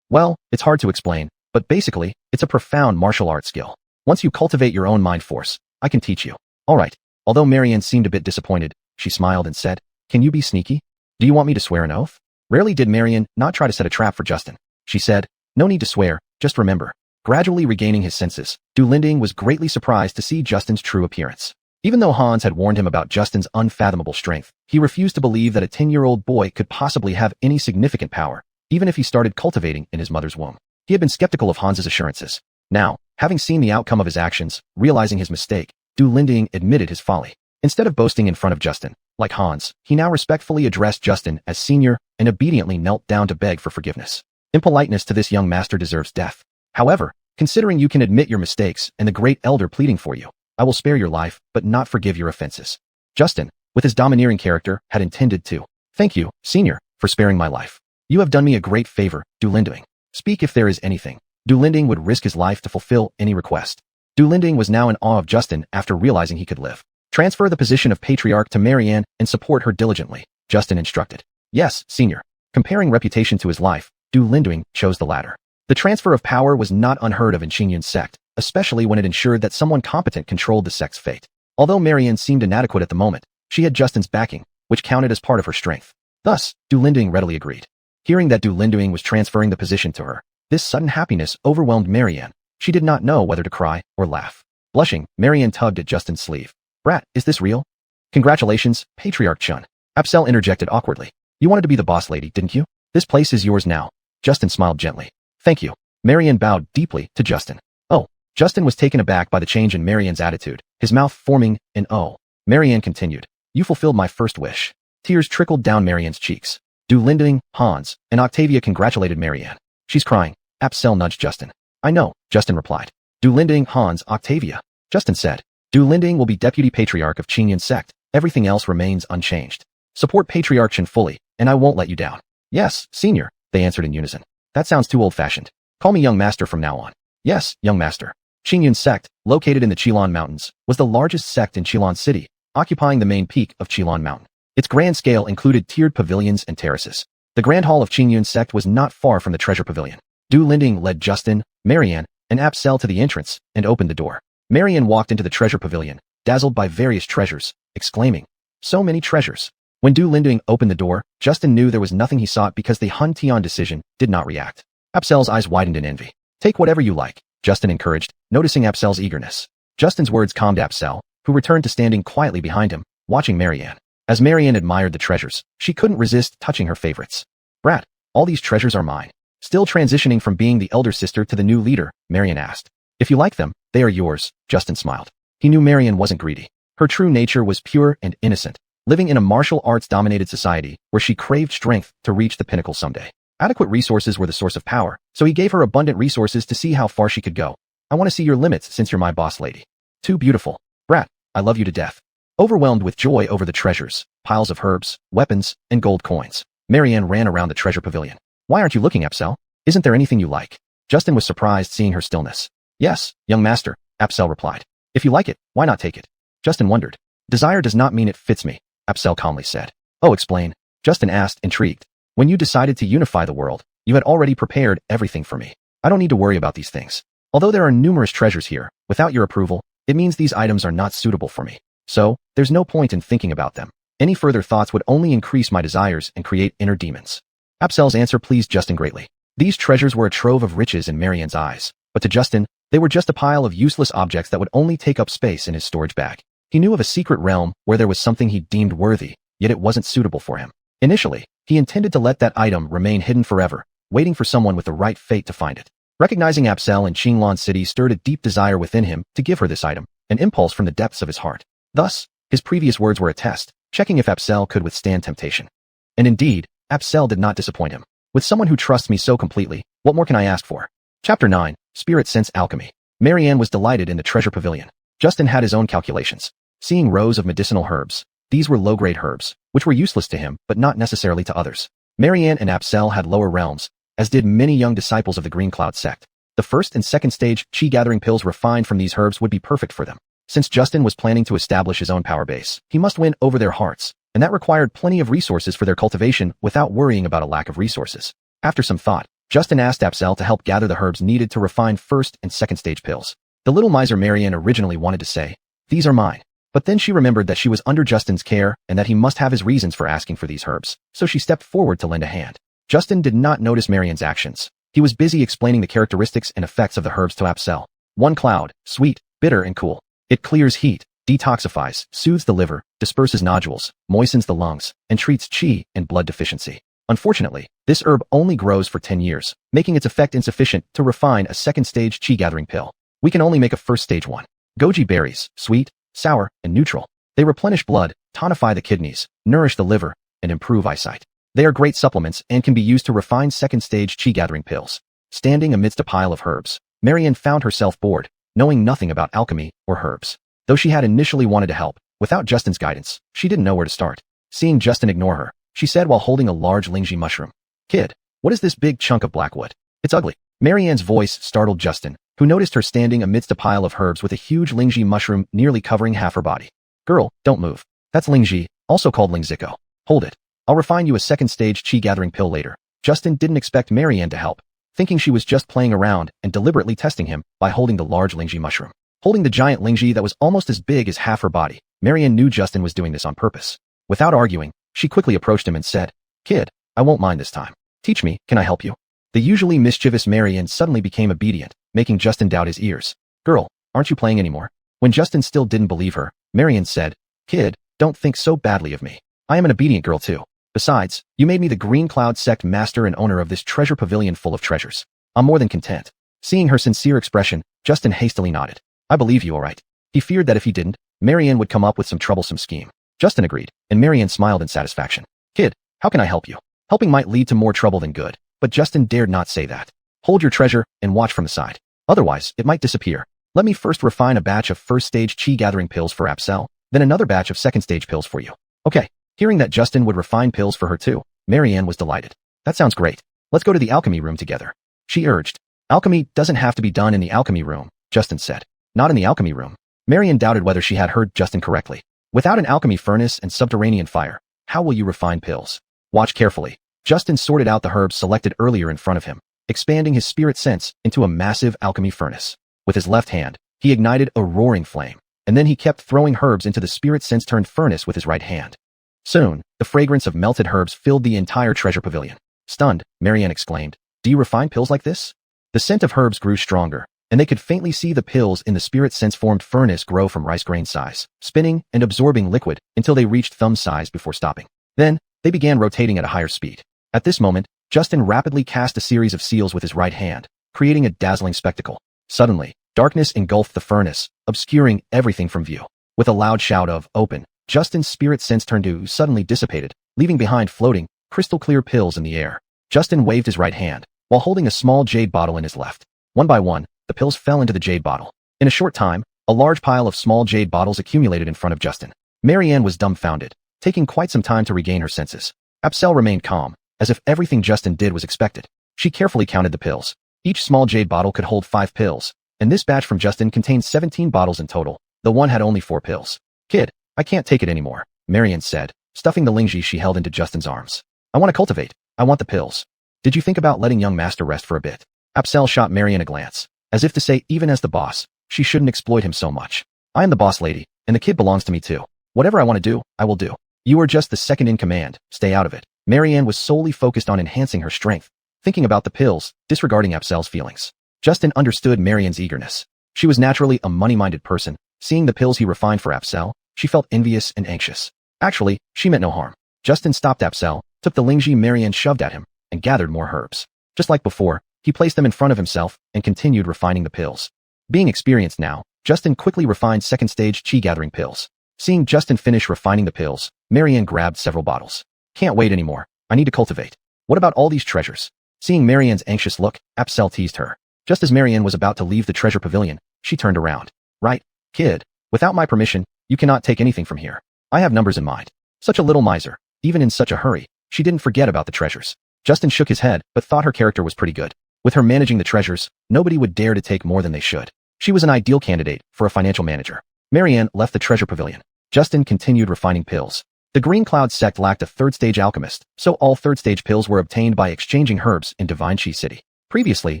Well, it's hard to explain, but basically, it's a profound martial arts skill. Once you cultivate your own mind force, I can teach you. All right. Although Marianne seemed a bit disappointed, she smiled and said, "Can you be sneaky? Do you want me to swear an oath?" Rarely did Marianne not try to set a trap for Justin. She said, "No need to swear, just remember." Gradually regaining his senses, Du Linduing was greatly surprised to see Justin's true appearance. Even though Hans had warned him about Justin's unfathomable strength, he refused to believe that a 10-year-old boy could possibly have any significant power, even if he started cultivating in his mother's womb. He had been skeptical of Hans's assurances. Now, having seen the outcome of his actions, realizing his mistake, Du Linduing admitted his folly. Instead of boasting in front of Justin, like Hans, he now respectfully addressed Justin as senior and obediently knelt down to beg for forgiveness. Impoliteness to this young master deserves death. However, considering you can admit your mistakes and the great elder pleading for you, I will spare your life, but not forgive your offenses. Justin, with his domineering character, had intended to. "Thank you, senior, for sparing my life. You have done me a great favor, Du Linduing. Speak if there is anything." Du Linduing would risk his life to fulfill any request. Du Linduing was now in awe of Justin after realizing he could live. "Transfer the position of patriarch to Marianne and support her diligently," Justin instructed. "Yes, senior." Comparing reputation to his life, Du Linduing chose the latter. The transfer of power was not unheard of in Qingyun's sect, especially when it ensured that someone competent controlled the sect's fate. Although Marianne seemed inadequate at the moment, she had Justin's backing, which counted as part of her strength. Thus, Du Linduing readily agreed. Hearing that Du Linduing was transferring the position to her, this sudden happiness overwhelmed Marianne. She did not know whether to cry or laugh. Blushing, Marianne tugged at Justin's sleeve. "Brat, is this real?" "Congratulations, Patriarch Chun," Apsel interjected awkwardly. "You wanted to be the boss lady, didn't you? This place is yours now." Justin smiled gently. "Thank you." Marianne bowed deeply to Justin. "Oh." Justin was taken aback by the change in Marianne's attitude, his mouth forming an "oh." Marianne continued, "You fulfilled my first wish." Tears trickled down Marianne's cheeks. Du Linduing, Hans, and Octavia congratulated Marianne. "She's crying." Apsel nudged Justin. "I know," Justin replied. Du Linduing, Hans, Octavia. Justin said, "Du Linduing will be deputy patriarch of Qingyun sect. Everything else remains unchanged. Support Patriarch Chen fully, and I won't let you down." "Yes, senior," they answered in unison. "That sounds too old-fashioned. Call me young master from now on." "Yes, young master." Qingyun sect, located in the Qilin Mountains, was the largest sect in Qilin City, occupying the main peak of Qilin Mountain. Its grand scale included tiered pavilions and terraces. The grand hall of Qingyun sect was not far from the treasure pavilion. Du Linduing led Justin, Marianne, and Apsel to the entrance and opened the door. Marianne walked into the treasure pavilion, dazzled by various treasures, exclaiming, "So many treasures." When Du Linduing opened the door, Justin knew there was nothing he sought because the Hun Tian decision did not react. Apsel's eyes widened in envy. "Take whatever you like," Justin encouraged, noticing Apsel's eagerness. Justin's words calmed Apsel, who returned to standing quietly behind him, watching Marianne. As Marianne admired the treasures, she couldn't resist touching her favorites. "Brat, all these treasures are mine." Still transitioning from being the elder sister to the new leader, Marianne asked. "If you like them, they are yours," Justin smiled. He knew Marianne wasn't greedy. Her true nature was pure and innocent, living in a martial arts-dominated society where she craved strength to reach the pinnacle someday. Adequate resources were the source of power, so he gave her abundant resources to see how far she could go. "I want to see your limits since you're my boss lady." "Too beautiful. Brat, I love you to death." Overwhelmed with joy over the treasures, piles of herbs, weapons, and gold coins, Marianne ran around the treasure pavilion. "Why aren't you looking, Apsel? Isn't there anything you like?" Justin was surprised seeing her stillness. "Yes, young master," Apsel replied. "If you like it, why not take it?" Justin wondered. "Desire does not mean it fits me," Apsel calmly said. "Oh, explain," Justin asked, intrigued. "When you decided to unify the world, you had already prepared everything for me. I don't need to worry about these things. Although there are numerous treasures here, without your approval, it means these items are not suitable for me. So, there's no point in thinking about them. Any further thoughts would only increase my desires and create inner demons. Apsel's answer pleased Justin greatly. These treasures were a trove of riches in Marianne's eyes, but to Justin, they were just a pile of useless objects that would only take up space in his storage bag. He knew of a secret realm where there was something he deemed worthy, yet it wasn't suitable for him. Initially, he intended to let that item remain hidden forever, waiting for someone with the right fate to find it. Recognizing Apsel in Qinglan City stirred a deep desire within him to give her this item, an impulse from the depths of his heart. Thus, his previous words were a test, checking if Apsel could withstand temptation. And indeed, Apsel did not disappoint him. With someone who trusts me so completely, what more can I ask for? Chapter 9, Spirit Sense Alchemy. Marianne was delighted in the treasure pavilion. Justin had his own calculations. Seeing rows of medicinal herbs, these were low-grade herbs, which were useless to him but not necessarily to others. Marianne and Apsel had lower realms, as did many young disciples of the Green Cloud sect. The first and second stage chi-gathering pills refined from these herbs would be perfect for them. Since Justin was planning to establish his own power base, he must win over their hearts, and that required plenty of resources for their cultivation without worrying about a lack of resources. After some thought, Justin asked Apsel to help gather the herbs needed to refine first and second stage pills. The little miser Marianne originally wanted to say, "These are mine." But then she remembered that she was under Justin's care and that he must have his reasons for asking for these herbs, so she stepped forward to lend a hand. Justin did not notice Marianne's actions. He was busy explaining the characteristics and effects of the herbs to Apsel. 1 Cloud, sweet, bitter and cool. It clears heat, detoxifies, soothes the liver, disperses nodules, moistens the lungs, and treats qi and blood deficiency. Unfortunately, this herb only grows for 10 years, making its effect insufficient to refine a second stage chi-gathering pill. We can only make a first stage one. Goji berries, sweet, sour, and neutral. They replenish blood, tonify the kidneys, nourish the liver, and improve eyesight. They are great supplements and can be used to refine second stage chi-gathering pills. Standing amidst a pile of herbs, Marianne found herself bored, knowing nothing about alchemy or herbs. Though she had initially wanted to help, without Justin's guidance, she didn't know where to start. Seeing Justin ignore her, she said while holding a large lingji mushroom, "Kid, what is this big chunk of black wood? It's ugly." Marianne's voice startled Justin, who noticed her standing amidst a pile of herbs with a huge lingji mushroom nearly covering half her body. "Girl, don't move. That's lingji, also called lingziko. Hold it. I'll refine you a second stage chi-gathering pill later." Justin didn't expect Marianne to help, thinking she was just playing around and deliberately testing him by holding the large lingji mushroom. Holding the giant lingji that was almost as big as half her body, Marianne knew Justin was doing this on purpose. Without arguing, she quickly approached him and said, "Kid, I won't mind this time. Teach me, can I help you?" The usually mischievous Marianne suddenly became obedient, making Justin doubt his ears. "Girl, aren't you playing anymore?" When Justin still didn't believe her, Marianne said, "Kid, don't think so badly of me. I am an obedient girl too. Besides, you made me the Green Cloud sect master and owner of this treasure pavilion full of treasures. I'm more than content." Seeing her sincere expression, Justin hastily nodded. "I believe you, all right." He feared that if he didn't, Marianne would come up with some troublesome scheme. Justin agreed, and Marianne smiled in satisfaction. "Kid, how can I help you?" Helping might lead to more trouble than good, but Justin dared not say that. "Hold your treasure and watch from the side. Otherwise, it might disappear. Let me first refine a batch of first stage chi-gathering pills for Apsel, then another batch of second stage pills for you." "Okay." Hearing that Justin would refine pills for her too, Marianne was delighted. "That sounds great. Let's go to the alchemy room together," she urged. "Alchemy doesn't have to be done in the alchemy room," Justin said. "Not in the alchemy room." Marianne doubted whether she had heard Justin correctly. "Without an alchemy furnace and subterranean fire, how will you refine pills?" "Watch carefully." Justin sorted out the herbs selected earlier in front of him, expanding his spirit sense into a massive alchemy furnace. With his left hand, he ignited a roaring flame, and then he kept throwing herbs into the spirit sense-turned furnace with his right hand. Soon, the fragrance of melted herbs filled the entire treasure pavilion. Stunned, Marianne exclaimed, "Do you refine pills like this?" The scent of herbs grew stronger, and they could faintly see the pills in the spirit sense-formed furnace grow from rice grain size, spinning and absorbing liquid until they reached thumb size before stopping. Then, they began rotating at a higher speed. At this moment, Justin rapidly cast a series of seals with his right hand, creating a dazzling spectacle. Suddenly, darkness engulfed the furnace, obscuring everything from view. With a loud shout of, "Open!" Justin's spirit sense turned to suddenly dissipated, leaving behind floating, crystal-clear pills in the air. Justin waved his right hand, while holding a small jade bottle in his left. One by one, the pills fell into the jade bottle. In a short time, a large pile of small jade bottles accumulated in front of Justin. Marianne was dumbfounded, taking quite some time to regain her senses. Apsel remained calm, as if everything Justin did was expected. She carefully counted the pills. Each small jade bottle could hold 5 pills, and this batch from Justin contained 17 bottles in total, though one had only 4 pills. "Kid, I can't take it anymore," Marianne said, stuffing the lingji she held into Justin's arms. "I want to cultivate. I want the pills. Did you think about letting young master rest for a bit?" Apsel shot Marianne a glance, as if to say even as the boss, she shouldn't exploit him so much. I am the boss lady, and the kid belongs to me too. Whatever I want to do, I will do. You are just the second in command, stay out of it. Marianne was solely focused on enhancing her strength, thinking about the pills, disregarding Apsel's feelings. Justin understood Marianne's eagerness. She was naturally a money-minded person. Seeing the pills he refined for Apsel, she felt envious and anxious. Actually, she meant no harm. Justin stopped Apsel, took the lingji Marianne shoved at him, and gathered more herbs. Just like before, he placed them in front of himself and continued refining the pills. Being experienced now, Justin quickly refined second-stage qi-gathering pills. Seeing Justin finish refining the pills, Marianne grabbed several bottles. Can't wait anymore. I need to cultivate. What about all these treasures? Seeing Marianne's anxious look, Apsel teased her. Just as Marianne was about to leave the treasure pavilion, she turned around. Right, kid. Without my permission, you cannot take anything from here. I have numbers in mind. Such a little miser. Even in such a hurry, she didn't forget about the treasures. Justin shook his head, but thought her character was pretty good. With her managing the treasures, nobody would dare to take more than they should. She was an ideal candidate for a financial manager. Marianne left the treasure pavilion. Justin continued refining pills. The Green Cloud sect lacked a third-stage alchemist, so all third-stage pills were obtained by exchanging herbs in Divine Chi City. Previously,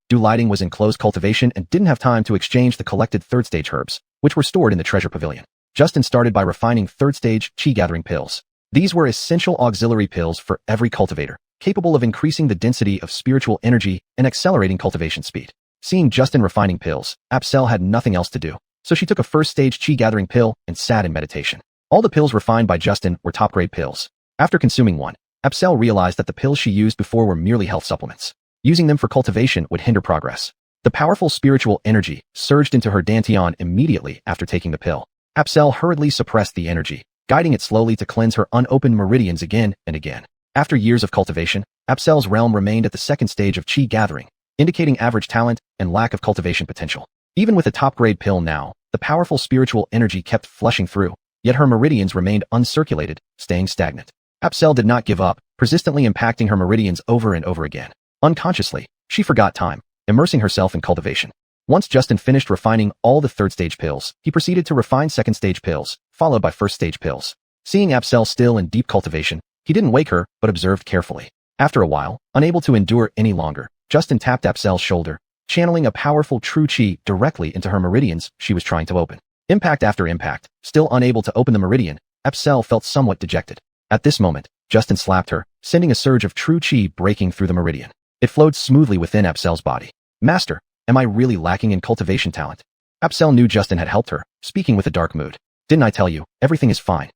Du Lighting was in closed cultivation and didn't have time to exchange the collected third-stage herbs, which were stored in the treasure pavilion. Justin started by refining third-stage qi-gathering pills. These were essential auxiliary pills for every cultivator, capable of increasing the density of spiritual energy and accelerating cultivation speed. Seeing Justin refining pills, Apsel had nothing else to do, so she took a first-stage qi-gathering pill and sat in meditation. All the pills refined by Justin were top-grade pills. After consuming one, Apsel realized that the pills she used before were merely health supplements. Using them for cultivation would hinder progress. The powerful spiritual energy surged into her dantian immediately after taking the pill. Apsel hurriedly suppressed the energy, guiding it slowly to cleanse her unopened meridians again and again. After years of cultivation, Apsel's realm remained at the second stage of qi gathering, indicating average talent and lack of cultivation potential. Even with a top-grade pill now, the powerful spiritual energy kept flushing through, yet her meridians remained uncirculated, staying stagnant. Apsel did not give up, persistently impacting her meridians over and over again. Unconsciously, she forgot time, immersing herself in cultivation. Once Justin finished refining all the third-stage pills, he proceeded to refine second-stage pills, followed by first-stage pills. Seeing Apsel still in deep cultivation, he didn't wake her, but observed carefully. After a while, unable to endure any longer, Justin tapped Apsel's shoulder, channeling a powerful true qi directly into her meridians she was trying to open. Impact after impact, still unable to open the meridian, Apsel felt somewhat dejected. At this moment, Justin slapped her, sending a surge of true qi breaking through the meridian. It flowed smoothly within Apsel's body. Master, am I really lacking in cultivation talent? Apsel knew Justin had helped her, speaking with a dark mood. Didn't I tell you, everything is fine.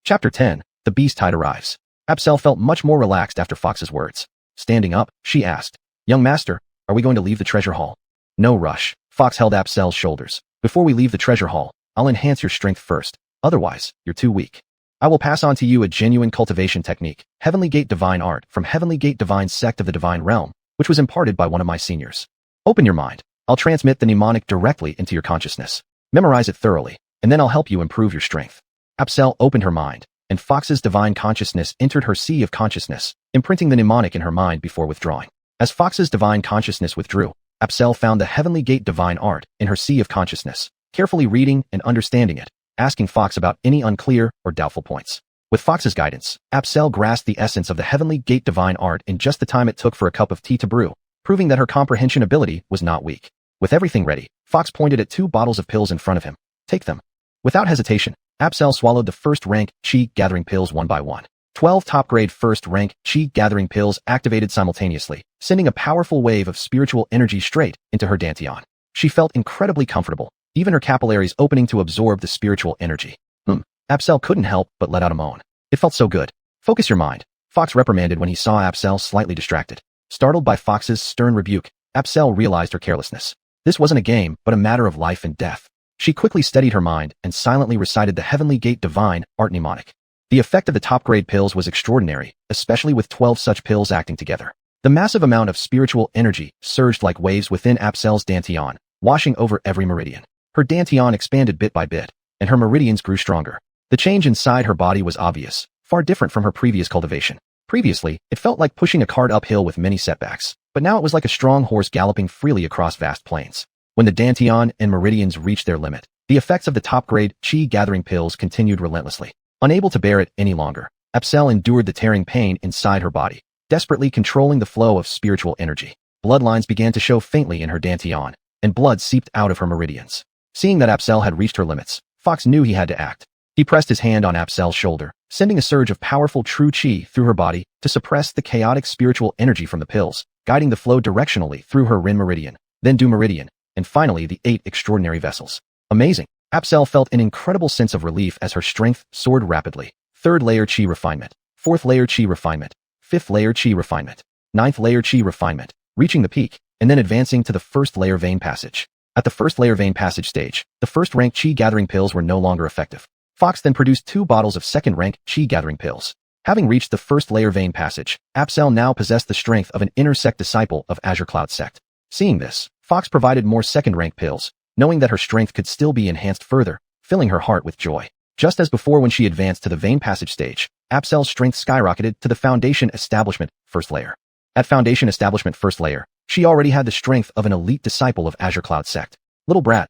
Chapter 10, The Beast Tide Arrives. Apsel felt much more relaxed after Fox's words. Standing up, she asked, Young master, are we going to leave the treasure hall? No rush. Fox held Apsel's shoulders. Before we leave the treasure hall, I'll enhance your strength first. Otherwise, you're too weak. I will pass on to you a genuine cultivation technique, Heavenly Gate Divine Art from Heavenly Gate Divine Sect of the Divine Realm, which was imparted by one of my seniors. Open your mind. I'll transmit the mnemonic directly into your consciousness. Memorize it thoroughly, and then I'll help you improve your strength. Apsel opened her mind, and Fox's divine consciousness entered her sea of consciousness, imprinting the mnemonic in her mind before withdrawing. As Fox's divine consciousness withdrew, Apsel found the Heavenly Gate Divine Art in her sea of consciousness, carefully reading and understanding it, asking Fox about any unclear or doubtful points. With Fox's guidance, Apsel grasped the essence of the Heavenly Gate Divine Art in just the time it took for a cup of tea to brew, proving that her comprehension ability was not weak. With everything ready, Fox pointed at 2 bottles of pills in front of him. Take them. Without hesitation, Apsel swallowed the first-rank qi-gathering pills one by one. 12 top-grade first-rank qi-gathering pills activated simultaneously, sending a powerful wave of spiritual energy straight into her dantian. She felt incredibly comfortable, even her capillaries opening to absorb the spiritual energy. Apsel couldn't help but let out a moan. It felt so good. Focus your mind, Fox reprimanded when he saw Apsel slightly distracted. Startled by Fox's stern rebuke, Apsel realized her carelessness. This wasn't a game, but a matter of life and death. She quickly steadied her mind and silently recited the Heavenly Gate Divine Art mnemonic. The effect of the top-grade pills was extraordinary, especially with 12 such pills acting together. The massive amount of spiritual energy surged like waves within Apsel's dantian, washing over every meridian. Her dantian expanded bit by bit, and her meridians grew stronger. The change inside her body was obvious, far different from her previous cultivation. Previously, it felt like pushing a cart uphill with many setbacks, but now it was like a strong horse galloping freely across vast plains. When the dantian and meridians reached their limit, the effects of the top-grade qi-gathering pills continued relentlessly. Unable to bear it any longer, Apsel endured the tearing pain inside her body, desperately controlling the flow of spiritual energy. bloodlines began to show faintly in her dantian, and blood seeped out of her meridians. Seeing that Apsel had reached her limits, Fox knew he had to act. He pressed his hand on Apsel's shoulder, sending a surge of powerful true chi through her body to suppress the chaotic spiritual energy from the pills, guiding the flow directionally through her Rin meridian, then Du meridian, and finally the 8 extraordinary vessels. Amazing! Apsel felt an incredible sense of relief as her strength soared rapidly. 3rd layer chi refinement, 4th layer chi refinement, 5th layer chi refinement, 9th layer chi refinement, reaching the peak, and then advancing to the 1st layer vein passage. At the 1st layer vein passage stage, the 1st rank chi gathering pills were no longer effective. Fox then produced 2 bottles of 2nd rank chi gathering pills. Having reached the 1st layer vein passage, Apsel now possessed the strength of an inner sect disciple of Azure Cloud sect. Seeing this, Fox provided more 2nd rank pills, knowing that her strength could still be enhanced further, filling her heart with joy. Just as before when she advanced to the vein passage stage, Apsel's strength skyrocketed to the Foundation Establishment 1st layer. At Foundation Establishment 1st layer, she already had the strength of an elite disciple of Azure Cloud sect. Little brat,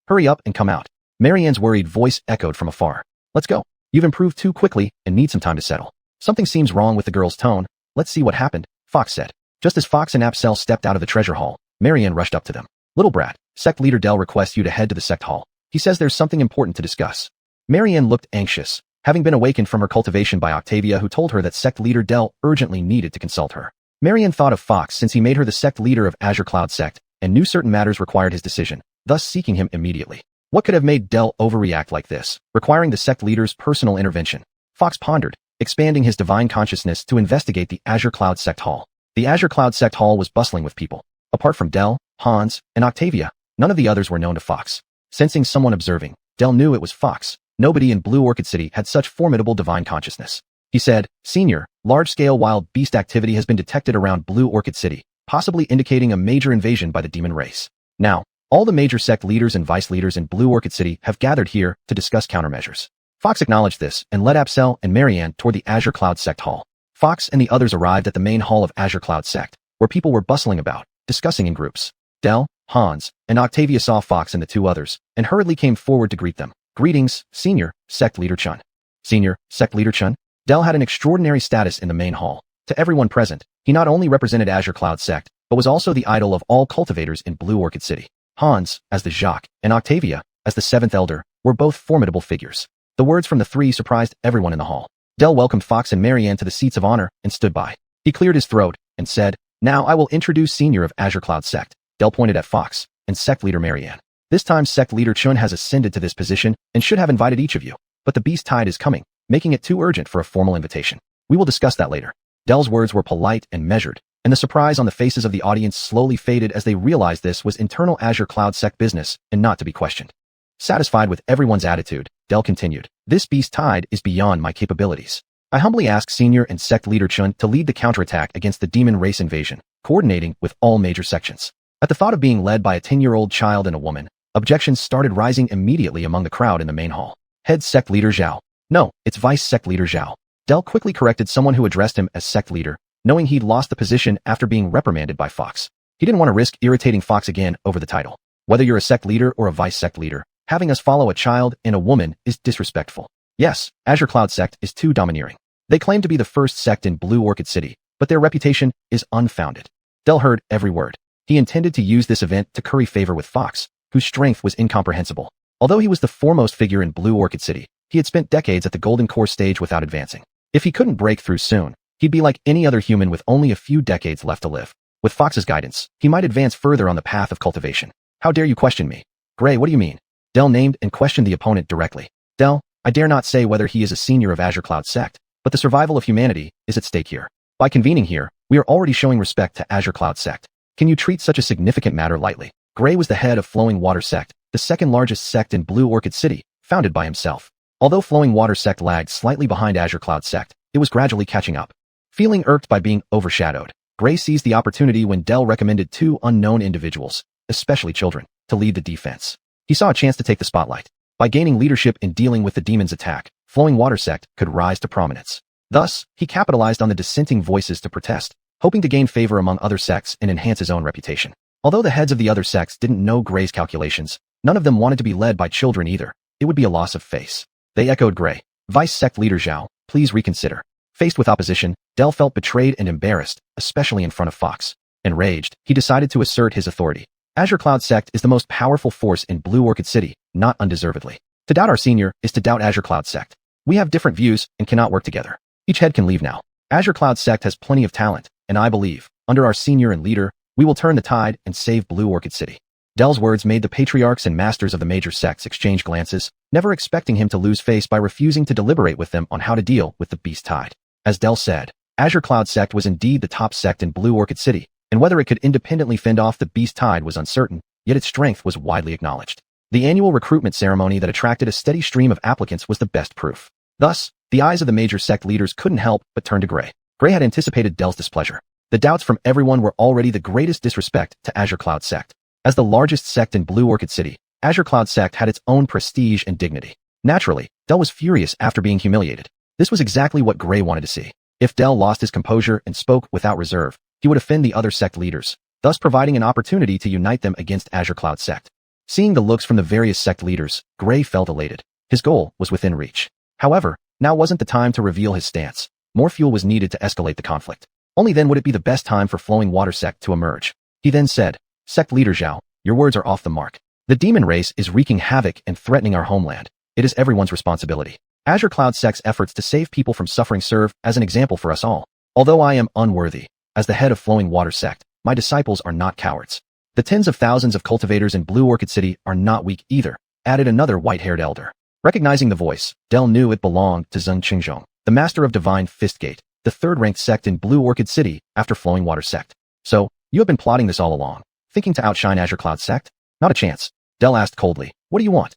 hurry up and come out. Marianne's worried voice echoed from afar. Let's go. You've improved too quickly and need some time to settle. Something seems wrong with the girl's tone. Let's see what happened, Fox said. Just as Fox and Apsel stepped out of the treasure hall, Marianne rushed up to them. Little brat, sect leader Dell requests you to head to the sect hall. He says there's something important to discuss. Marianne looked anxious, having been awakened from her cultivation by Octavia, who told her that sect leader Dell urgently needed to consult her. Marianne thought of Fox since he made her the sect leader of Azure Cloud sect and knew certain matters required his decision, thus seeking him immediately. What could have made Dell overreact like this, requiring the sect leader's personal intervention? Fox pondered, expanding his divine consciousness to investigate the Azure Cloud sect hall. The Azure Cloud sect hall was bustling with people. Apart from Dell, Hans, and Octavia, none of the others were known to Fox. Sensing someone observing, Dell knew it was Fox. Nobody in Blue Orchid City had such formidable divine consciousness. He said, Senior, large-scale wild beast activity has been detected around Blue Orchid City, possibly indicating a major invasion by the demon race. Now, all the major sect leaders and vice leaders in Blue Orchid City have gathered here to discuss countermeasures. Fox acknowledged this and led Apsel and Marianne toward the Azure Cloud sect hall. Fox and the others arrived at the main hall of Azure Cloud sect, where people were bustling about, discussing in groups. Dell, Hans, and Octavia saw Fox and the 2 others, and hurriedly came forward to greet them. Greetings, Senior, Sect Leader Chun. Senior, Sect Leader Chun. Dell had an extraordinary status in the main hall. To everyone present, he not only represented Azure Cloud sect, but was also the idol of all cultivators in Blue Orchid City. Hans, as the Jacques, and Octavia, as the 7th Elder, were both formidable figures. The words from the 3 surprised everyone in the hall. Dell welcomed Fox and Marianne to the seats of honor and stood by. He cleared his throat and said, Now I will introduce Senior of Azure Cloud sect. Dell pointed at Fox and Sect Leader Marianne. This time Sect Leader Chun has ascended to this position and should have invited each of you, but the beast tide is coming, making it too urgent for a formal invitation. We will discuss that later. Dell's words were polite and measured, and the surprise on the faces of the audience slowly faded as they realized this was internal Azure Cloud sect business and not to be questioned. Satisfied with everyone's attitude, Dell continued, This beast tide is beyond my capabilities. I humbly ask Senior and Sect Leader Chun to lead the counterattack against the demon race invasion, coordinating with all major sections. At the thought of being led by a 10-year-old child and a woman, objections started rising immediately among the crowd in the main hall. Head Sect Leader Zhao. No, it's Vice Sect Leader Zhao. Dell quickly corrected someone who addressed him as Sect Leader, knowing he'd lost the position after being reprimanded by Fox. He didn't want to risk irritating Fox again over the title. Whether you're a Sect Leader or a Vice Sect Leader, having us follow a child and a woman is disrespectful. Yes, Azure Cloud sect is too domineering. They claim to be the first sect in Blue Orchid City, but their reputation is unfounded. Dell heard every word. He intended to use this event to curry favor with Fox, whose strength was incomprehensible. Although he was the foremost figure in Blue Orchid City, he had spent decades at the Golden Core stage without advancing. If he couldn't break through soon, he'd be like any other human with only a few decades left to live. With Fox's guidance, he might advance further on the path of cultivation. How dare you question me? Gray, what do you mean? Dell named and questioned the opponent directly. Dell, I dare not say whether he is a senior of Azure Cloud sect, but the survival of humanity is at stake here. By convening here, we are already showing respect to Azure Cloud sect. Can you treat such a significant matter lightly? Gray was the head of Flowing Water sect, the second largest sect in Blue Orchid City, founded by himself. Although Flowing Water sect lagged slightly behind Azure Cloud sect, it was gradually catching up. Feeling irked by being overshadowed, Gray seized the opportunity when Dell recommended 2 unknown individuals, especially children, to lead the defense. He saw a chance to take the spotlight. By gaining leadership in dealing with the demon's attack, Flowing Water sect could rise to prominence. Thus, he capitalized on the dissenting voices to protest, hoping to gain favor among other sects and enhance his own reputation. Although the heads of the other sects didn't know Gray's calculations, none of them wanted to be led by children either. It would be a loss of face. They echoed Gray. Vice Sect Leader Zhao, please reconsider. Faced with opposition, Dell felt betrayed and embarrassed, especially in front of Fox. Enraged, he decided to assert his authority. Azure Cloud Sect is the most powerful force in Blue Orchid City, not undeservedly. To doubt our senior is to doubt Azure Cloud Sect. We have different views and cannot work together. Each head can leave now. Azure Cloud Sect has plenty of talent, and I believe, under our senior and leader, we will turn the tide and save Blue Orchid City. Dell's words made the patriarchs and masters of the major sects exchange glances, never expecting him to lose face by refusing to deliberate with them on how to deal with the beast tide. As Dell said, Azure Cloud Sect was indeed the top sect in Blue Orchid City, and whether it could independently fend off the beast tide was uncertain, yet its strength was widely acknowledged. The annual recruitment ceremony that attracted a steady stream of applicants was the best proof. Thus, the eyes of the major sect leaders couldn't help but turn to Gray. Gray had anticipated Dell's displeasure. The doubts from everyone were already the greatest disrespect to Azure Cloud Sect. As the largest sect in Blue Orchid City, Azure Cloud Sect had its own prestige and dignity. Naturally, Dell was furious after being humiliated. This was exactly what Gray wanted to see. If Dell lost his composure and spoke without reserve, he would offend the other sect leaders, thus providing an opportunity to unite them against Azure Cloud Sect. Seeing the looks from the various sect leaders, Gray felt elated. His goal was within reach. However, now wasn't the time to reveal his stance. More fuel was needed to escalate the conflict. Only then would it be the best time for Flowing Water Sect to emerge. He then said, "Sect leader Zhao, your words are off the mark. The demon race is wreaking havoc and threatening our homeland. It is everyone's responsibility. Azure Cloud Sect's efforts to save people from suffering serve as an example for us all. Although I am unworthy, as the head of Flowing Water Sect, my disciples are not cowards. The tens of thousands of cultivators in Blue Orchid City are not weak either," added another white-haired elder. Recognizing the voice, Dell knew it belonged to Zheng Qingzhong, the master of Divine Fistgate, the third-ranked sect in Blue Orchid City after Flowing Water Sect. "So, you have been plotting this all along, thinking to outshine Azure Cloud Sect? Not a chance," Dell asked coldly. "What do you want?"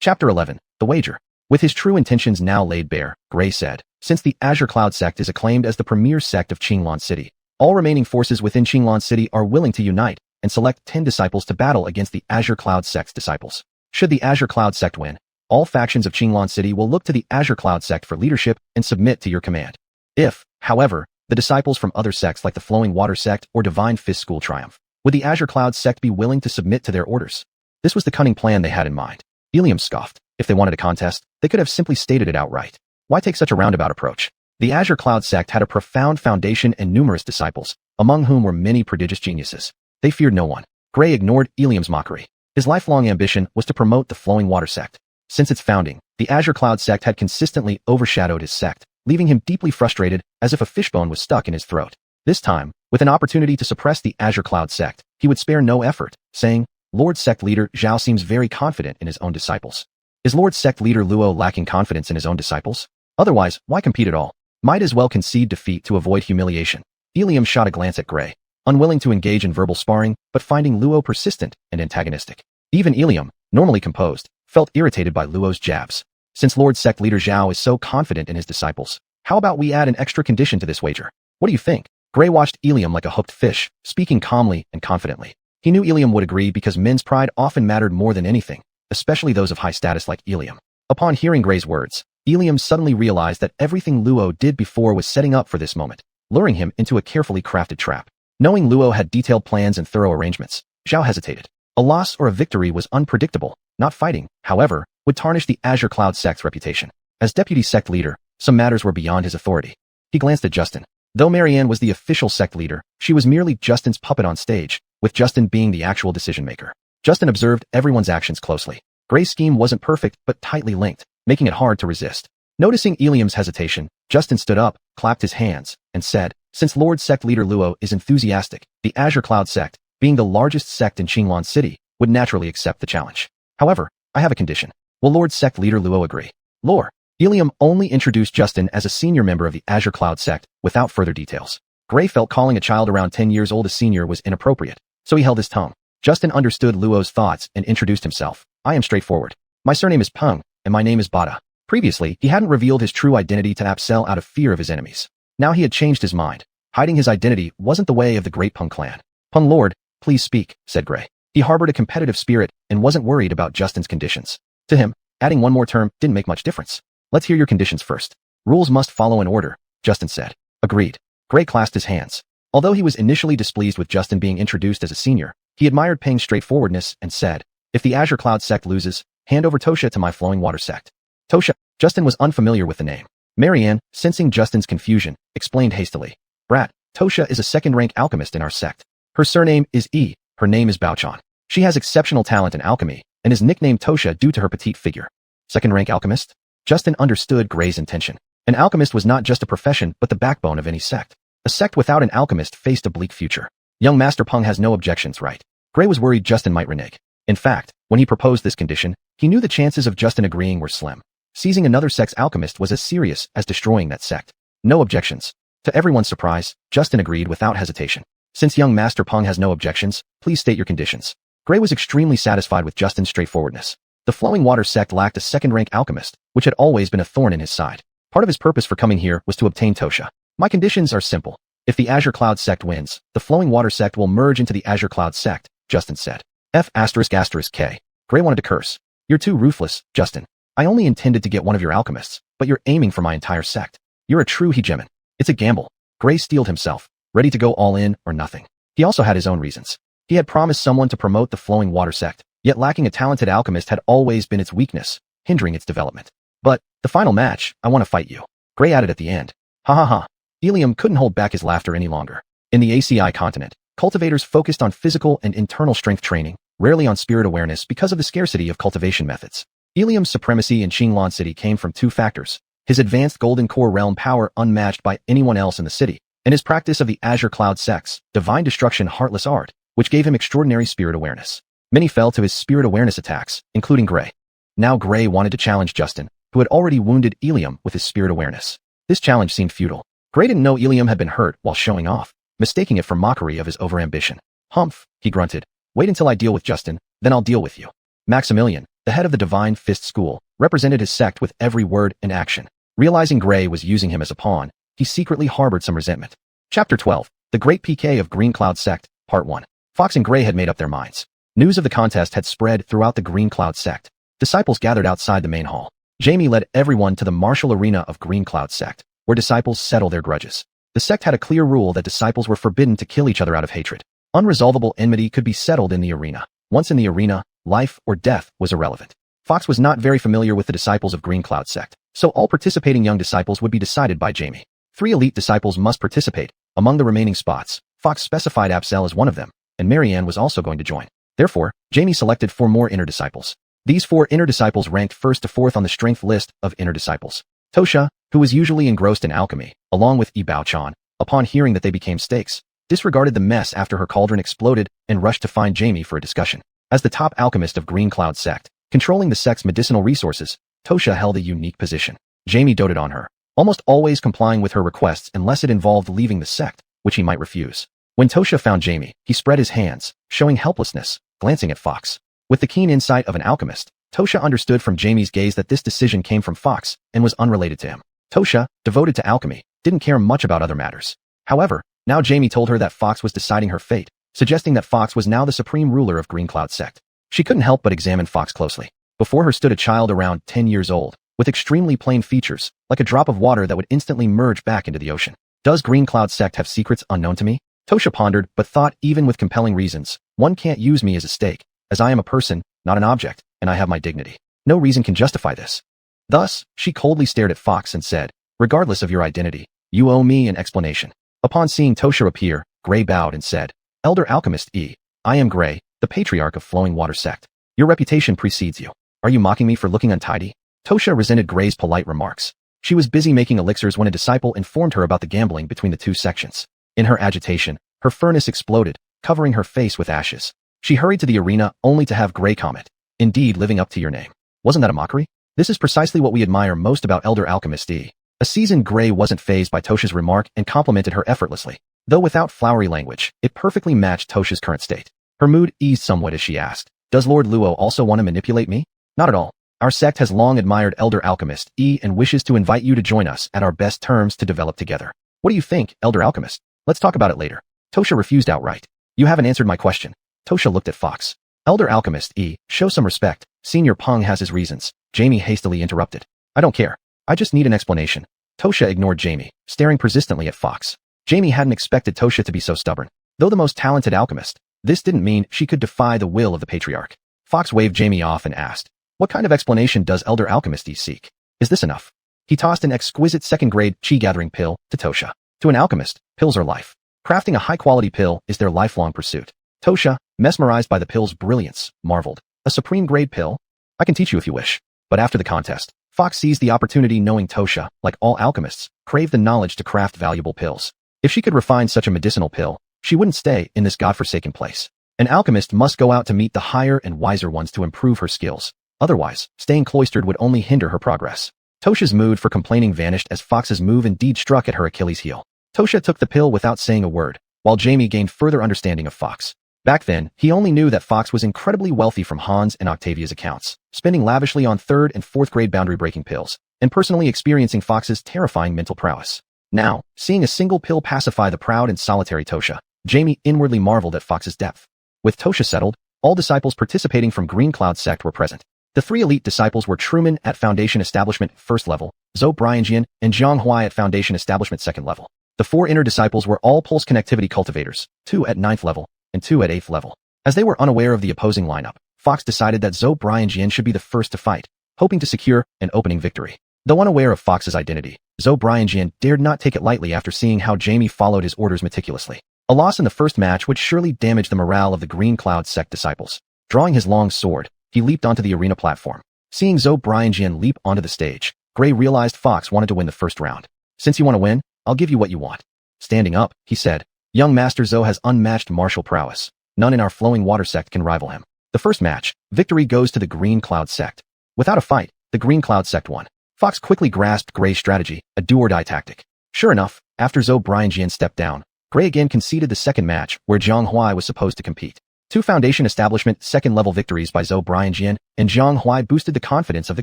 Chapter 11, The Wager. With his true intentions now laid bare, Gray said, "Since the Azure Cloud Sect is acclaimed as the premier sect of Qinglan City, all remaining forces within Qinglan City are willing to unite and select 10 disciples to battle against the Azure Cloud Sect's disciples. Should the Azure Cloud Sect win, all factions of Qinglan City will look to the Azure Cloud Sect for leadership and submit to your command. If, however, the disciples from other sects like the Flowing Water Sect or Divine Fist School triumph, would the Azure Cloud Sect be willing to submit to their orders?" This was the cunning plan they had in mind. Ilium scoffed. If they wanted a contest, they could have simply stated it outright. Why take such a roundabout approach? The Azure Cloud Sect had a profound foundation and numerous disciples, among whom were many prodigious geniuses. They feared no one. Gray ignored Ilium's mockery. His lifelong ambition was to promote the Flowing Water Sect. Since its founding, the Azure Cloud Sect had consistently overshadowed his sect, leaving him deeply frustrated as if a fishbone was stuck in his throat. This time, with an opportunity to suppress the Azure Cloud Sect, he would spare no effort, saying, "Lord Sect Leader Zhao seems very confident in his own disciples. Is Lord Sect Leader Luo lacking confidence in his own disciples? Otherwise, why compete at all? Might as well concede defeat to avoid humiliation." Ilium shot a glance at Gray, unwilling to engage in verbal sparring, but finding Luo persistent and antagonistic. Even Ilium, normally composed, felt irritated by Luo's jabs. Since Lord Sect Leader Zhao is so confident in his disciples, how about we add an extra condition to this wager? What do you think? Gray watched Ilium like a hooked fish, speaking calmly and confidently. He knew Ilium would agree because men's pride often mattered more than anything, especially those of high status like Ilium. Upon hearing Gray's words, Ilium suddenly realized that everything Luo did before was setting up for this moment, luring him into a carefully crafted trap. Knowing Luo had detailed plans and thorough arrangements, Zhao hesitated. A loss or a victory was unpredictable. Not fighting, however, would tarnish the Azure Cloud Sect's reputation. As deputy sect leader, some matters were beyond his authority. He glanced at Justin. Though Marianne was the official sect leader, she was merely Justin's puppet on stage, with Justin being the actual decision-maker. Justin observed everyone's actions closely. Gray's scheme wasn't perfect, but tightly linked, making it hard to resist. Noticing Ilium's hesitation, Justin stood up, clapped his hands, and said, "Since Lord Sect Leader Luo is enthusiastic, the Azure Cloud Sect, being the largest sect in Qinglan City, would naturally accept the challenge. However, I have a condition. Will Lord Sect Leader Luo agree?" Lore. Ilium only introduced Justin as a senior member of the Azure Cloud Sect, without further details. Gray felt calling a child around 10 years old a senior was inappropriate, so he held his tongue. Justin understood Luo's thoughts and introduced himself. "I am straightforward. My surname is Peng, and my name is Bada." Previously, he hadn't revealed his true identity to Apsel out of fear of his enemies. Now he had changed his mind. Hiding his identity wasn't the way of the great Peng clan. "Peng Lord, please speak," said Gray. He harbored a competitive spirit and wasn't worried about Justin's conditions. To him, adding one more term didn't make much difference. "Let's hear your conditions first. Rules must follow in order," Justin said. "Agreed." Gray clasped his hands. Although he was initially displeased with Justin being introduced as a senior, he admired Peng's straightforwardness and said, "If the Azure Cloud Sect loses, hand over Tosha to my Flowing Water Sect." Tosha. Justin was unfamiliar with the name. Marianne, sensing Justin's confusion, explained hastily, "Brat, Tosha is a second-rank alchemist in our sect. Her surname is E. Her name is Baochan. She has exceptional talent in alchemy and is nicknamed Tosha due to her petite figure. Second-rank alchemist? Justin understood Gray's intention. An alchemist was not just a profession but the backbone of any sect. A sect without an alchemist faced a bleak future. Young Master Peng has no objections, right? Gray was worried Justin might renege. In fact, when he proposed this condition, he knew the chances of Justin agreeing were slim. Seizing another sect's alchemist was as serious as destroying that sect. No objections. To everyone's surprise, Justin agreed without hesitation. Since young Master Peng has no objections, please state your conditions. Gray was extremely satisfied with Justin's straightforwardness. The Flowing Water sect lacked a second-rank alchemist, which had always been a thorn in his side. Part of his purpose for coming here was to obtain Tosha. My conditions are simple. If the Azure Cloud sect wins, the Flowing Water sect will merge into the Azure Cloud sect, Justin said. F***K. Gray wanted to curse. You're too ruthless, Justin. I only intended to get one of your alchemists, but you're aiming for my entire sect. You're a true hegemon. It's a gamble. Gray steeled himself, ready to go all in or nothing. He also had his own reasons. He had promised someone to promote the Flowing Water sect, yet lacking a talented alchemist had always been its weakness, hindering its development. But, the final match, I want to fight you. Gray added at the end. Ha ha ha. Helium couldn't hold back his laughter any longer. In the ACI continent, cultivators focused on physical and internal strength training, rarely on spirit awareness because of the scarcity of cultivation methods. Helium's supremacy in Qinglan City came from two factors: his advanced Golden Core realm power unmatched by anyone else in the city, and his practice of the Azure Cloud sect's divine destruction heartless art, which gave him extraordinary spirit awareness. Many fell to his spirit awareness attacks, including Gray. Now Gray wanted to challenge Justin, who had already wounded Helium with his spirit awareness. This challenge seemed futile. Gray didn't know Helium had been hurt while showing off, mistaking it for mockery of his overambition. Humph, he grunted. Wait until I deal with Justin, then I'll deal with you. Maximilian, the head of the Divine Fist School, represented his sect with every word and action. Realizing Gray was using him as a pawn, he secretly harbored some resentment. Chapter 12. The Great PK of Green Cloud Sect, Part 1. Fox and Gray had made up their minds. News of the contest had spread throughout the Green Cloud Sect. Disciples gathered outside the main hall. Jamie led everyone to the martial arena of Green Cloud Sect, where disciples settle their grudges. The sect had a clear rule that disciples were forbidden to kill each other out of hatred. Unresolvable enmity could be settled in the arena. Once in the arena, life or death was irrelevant. Fox was not very familiar with the disciples of Green Cloud Sect, so all participating young disciples would be decided by Jamie. 3 elite disciples must participate. Among the remaining spots, Fox specified Apsel as one of them, and Marianne was also going to join. Therefore, Jamie selected 4 more inner disciples. These 4 inner disciples ranked 1st to 4th on the strength list of inner disciples. Tosha, who was usually engrossed in alchemy, along with Yi Baochan, upon hearing that they became stakes, disregarded the mess after her cauldron exploded and rushed to find Jamie for a discussion. As the top alchemist of Green Cloud Sect, controlling the sect's medicinal resources, Tosha held a unique position. Jamie doted on her, almost always complying with her requests unless it involved leaving the sect, which he might refuse. When Tosha found Jamie, he spread his hands, showing helplessness, glancing at Fox. With the keen insight of an alchemist, Tosha understood from Jamie's gaze that this decision came from Fox and was unrelated to him. Tosha, devoted to alchemy, didn't care much about other matters. However, now Jamie told her that Fox was deciding her fate, suggesting that Fox was now the supreme ruler of Green Cloud Sect. She couldn't help but examine Fox closely. Before her stood a child around 10 years old, with extremely plain features, like a drop of water that would instantly merge back into the ocean. Does Green Cloud Sect have secrets unknown to me? Tosha pondered, but thought even with compelling reasons, one can't use me as a stake, as I am a person, not an object, and I have my dignity. No reason can justify this. Thus, she coldly stared at Fox and said, regardless of your identity, you owe me an explanation. Upon seeing Tosha appear, Gray bowed and said, Elder Alchemist E. I am Gray, the patriarch of Flowing Water Sect. Your reputation precedes you. Are you mocking me for looking untidy? Tosha resented Gray's polite remarks. She was busy making elixirs when a disciple informed her about the gambling between the 2 sections. In her agitation, her furnace exploded, covering her face with ashes. She hurried to the arena only to have Gray comment, indeed living up to your name. Wasn't that a mockery? This is precisely what we admire most about Elder Alchemist E. A seasoned Gray wasn't fazed by Tosha's remark and complimented her effortlessly. Though without flowery language, it perfectly matched Tosha's current state. Her mood eased somewhat as she asked, does Lord Luo also want to manipulate me? Not at all. Our sect has long admired Elder Alchemist E and wishes to invite you to join us at our best terms to develop together. What do you think, Elder Alchemist? Let's talk about it later. Tosha refused outright. You haven't answered my question. Tosha looked at Fox. Elder Alchemist E, show some respect. Senior Peng has his reasons. Jamie hastily interrupted. I don't care. I just need an explanation. Tosha ignored Jamie, staring persistently at Fox. Jamie hadn't expected Tosha to be so stubborn. Though the most talented alchemist, this didn't mean she could defy the will of the patriarch. Fox waved Jamie off and asked, what kind of explanation does Elder Alchemist E seek? Is this enough? He tossed an exquisite second-grade chi-gathering pill to Tosha. To an alchemist, pills are life. Crafting a high-quality pill is their lifelong pursuit. Tosha, mesmerized by the pill's brilliance, marveled. A supreme-grade pill? I can teach you if you wish. But after the contest, Fox seized the opportunity knowing Tosha, like all alchemists, craved the knowledge to craft valuable pills. If she could refine such a medicinal pill, she wouldn't stay in this godforsaken place. An alchemist must go out to meet the higher and wiser ones to improve her skills. Otherwise, staying cloistered would only hinder her progress. Tosha's mood for complaining vanished as Fox's move indeed struck at her Achilles' heel. Tosha took the pill without saying a word, while Jamie gained further understanding of Fox. Back then, he only knew that Fox was incredibly wealthy from Hans and Octavia's accounts, spending lavishly on 3rd and 4th grade boundary-breaking pills, and personally experiencing Fox's terrifying mental prowess. Now, seeing a single pill pacify the proud and solitary Tosha, Jamie inwardly marveled at Fox's depth. With Tosha settled, all disciples participating from Green Cloud sect were present. The 3 elite disciples were Truman at Foundation Establishment 1st level, Zhou Brianjian, and Zhang Huai at Foundation Establishment 2nd level. The 4 inner disciples were all pulse connectivity cultivators, 2 at 9th level, and 2 at 8th level. As they were unaware of the opposing lineup, Fox decided that Zhou Brianjian should be the first to fight, hoping to secure an opening victory. Though unaware of Fox's identity, Zhou Brianjian dared not take it lightly after seeing how Jamie followed his orders meticulously. A loss in the first match would surely damage the morale of the Green Cloud sect disciples. Drawing his long sword, he leaped onto the arena platform. Seeing Zhou Brianjian leap onto the stage, Gray realized Fox wanted to win the first round. Since you want to win, I'll give you what you want. Standing up, he said, young Master Zhou has unmatched martial prowess. None in our flowing water sect can rival him. The first match, victory goes to the Green Cloud sect. Without a fight, the Green Cloud sect won. Fox quickly grasped Gray's strategy, a do-or-die tactic. Sure enough, after Zhou Brianjian stepped down, Gray again conceded the second match where Zhang Huai was supposed to compete. 2 Foundation Establishment 2nd level victories by Zhou Brianjian and Zhang Huai boosted the confidence of the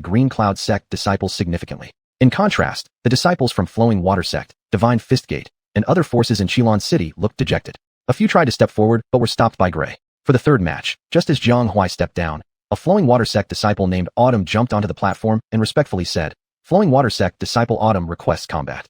Green Cloud sect disciples significantly. In contrast, the disciples from Flowing Water sect, Divine Fistgate, and other forces in Qilin City looked dejected. A few tried to step forward but were stopped by Gray. For the third match, just as Zhang Huai stepped down, a Flowing Water sect disciple named Autumn jumped onto the platform and respectfully said, Flowing Water sect disciple Autumn requests combat.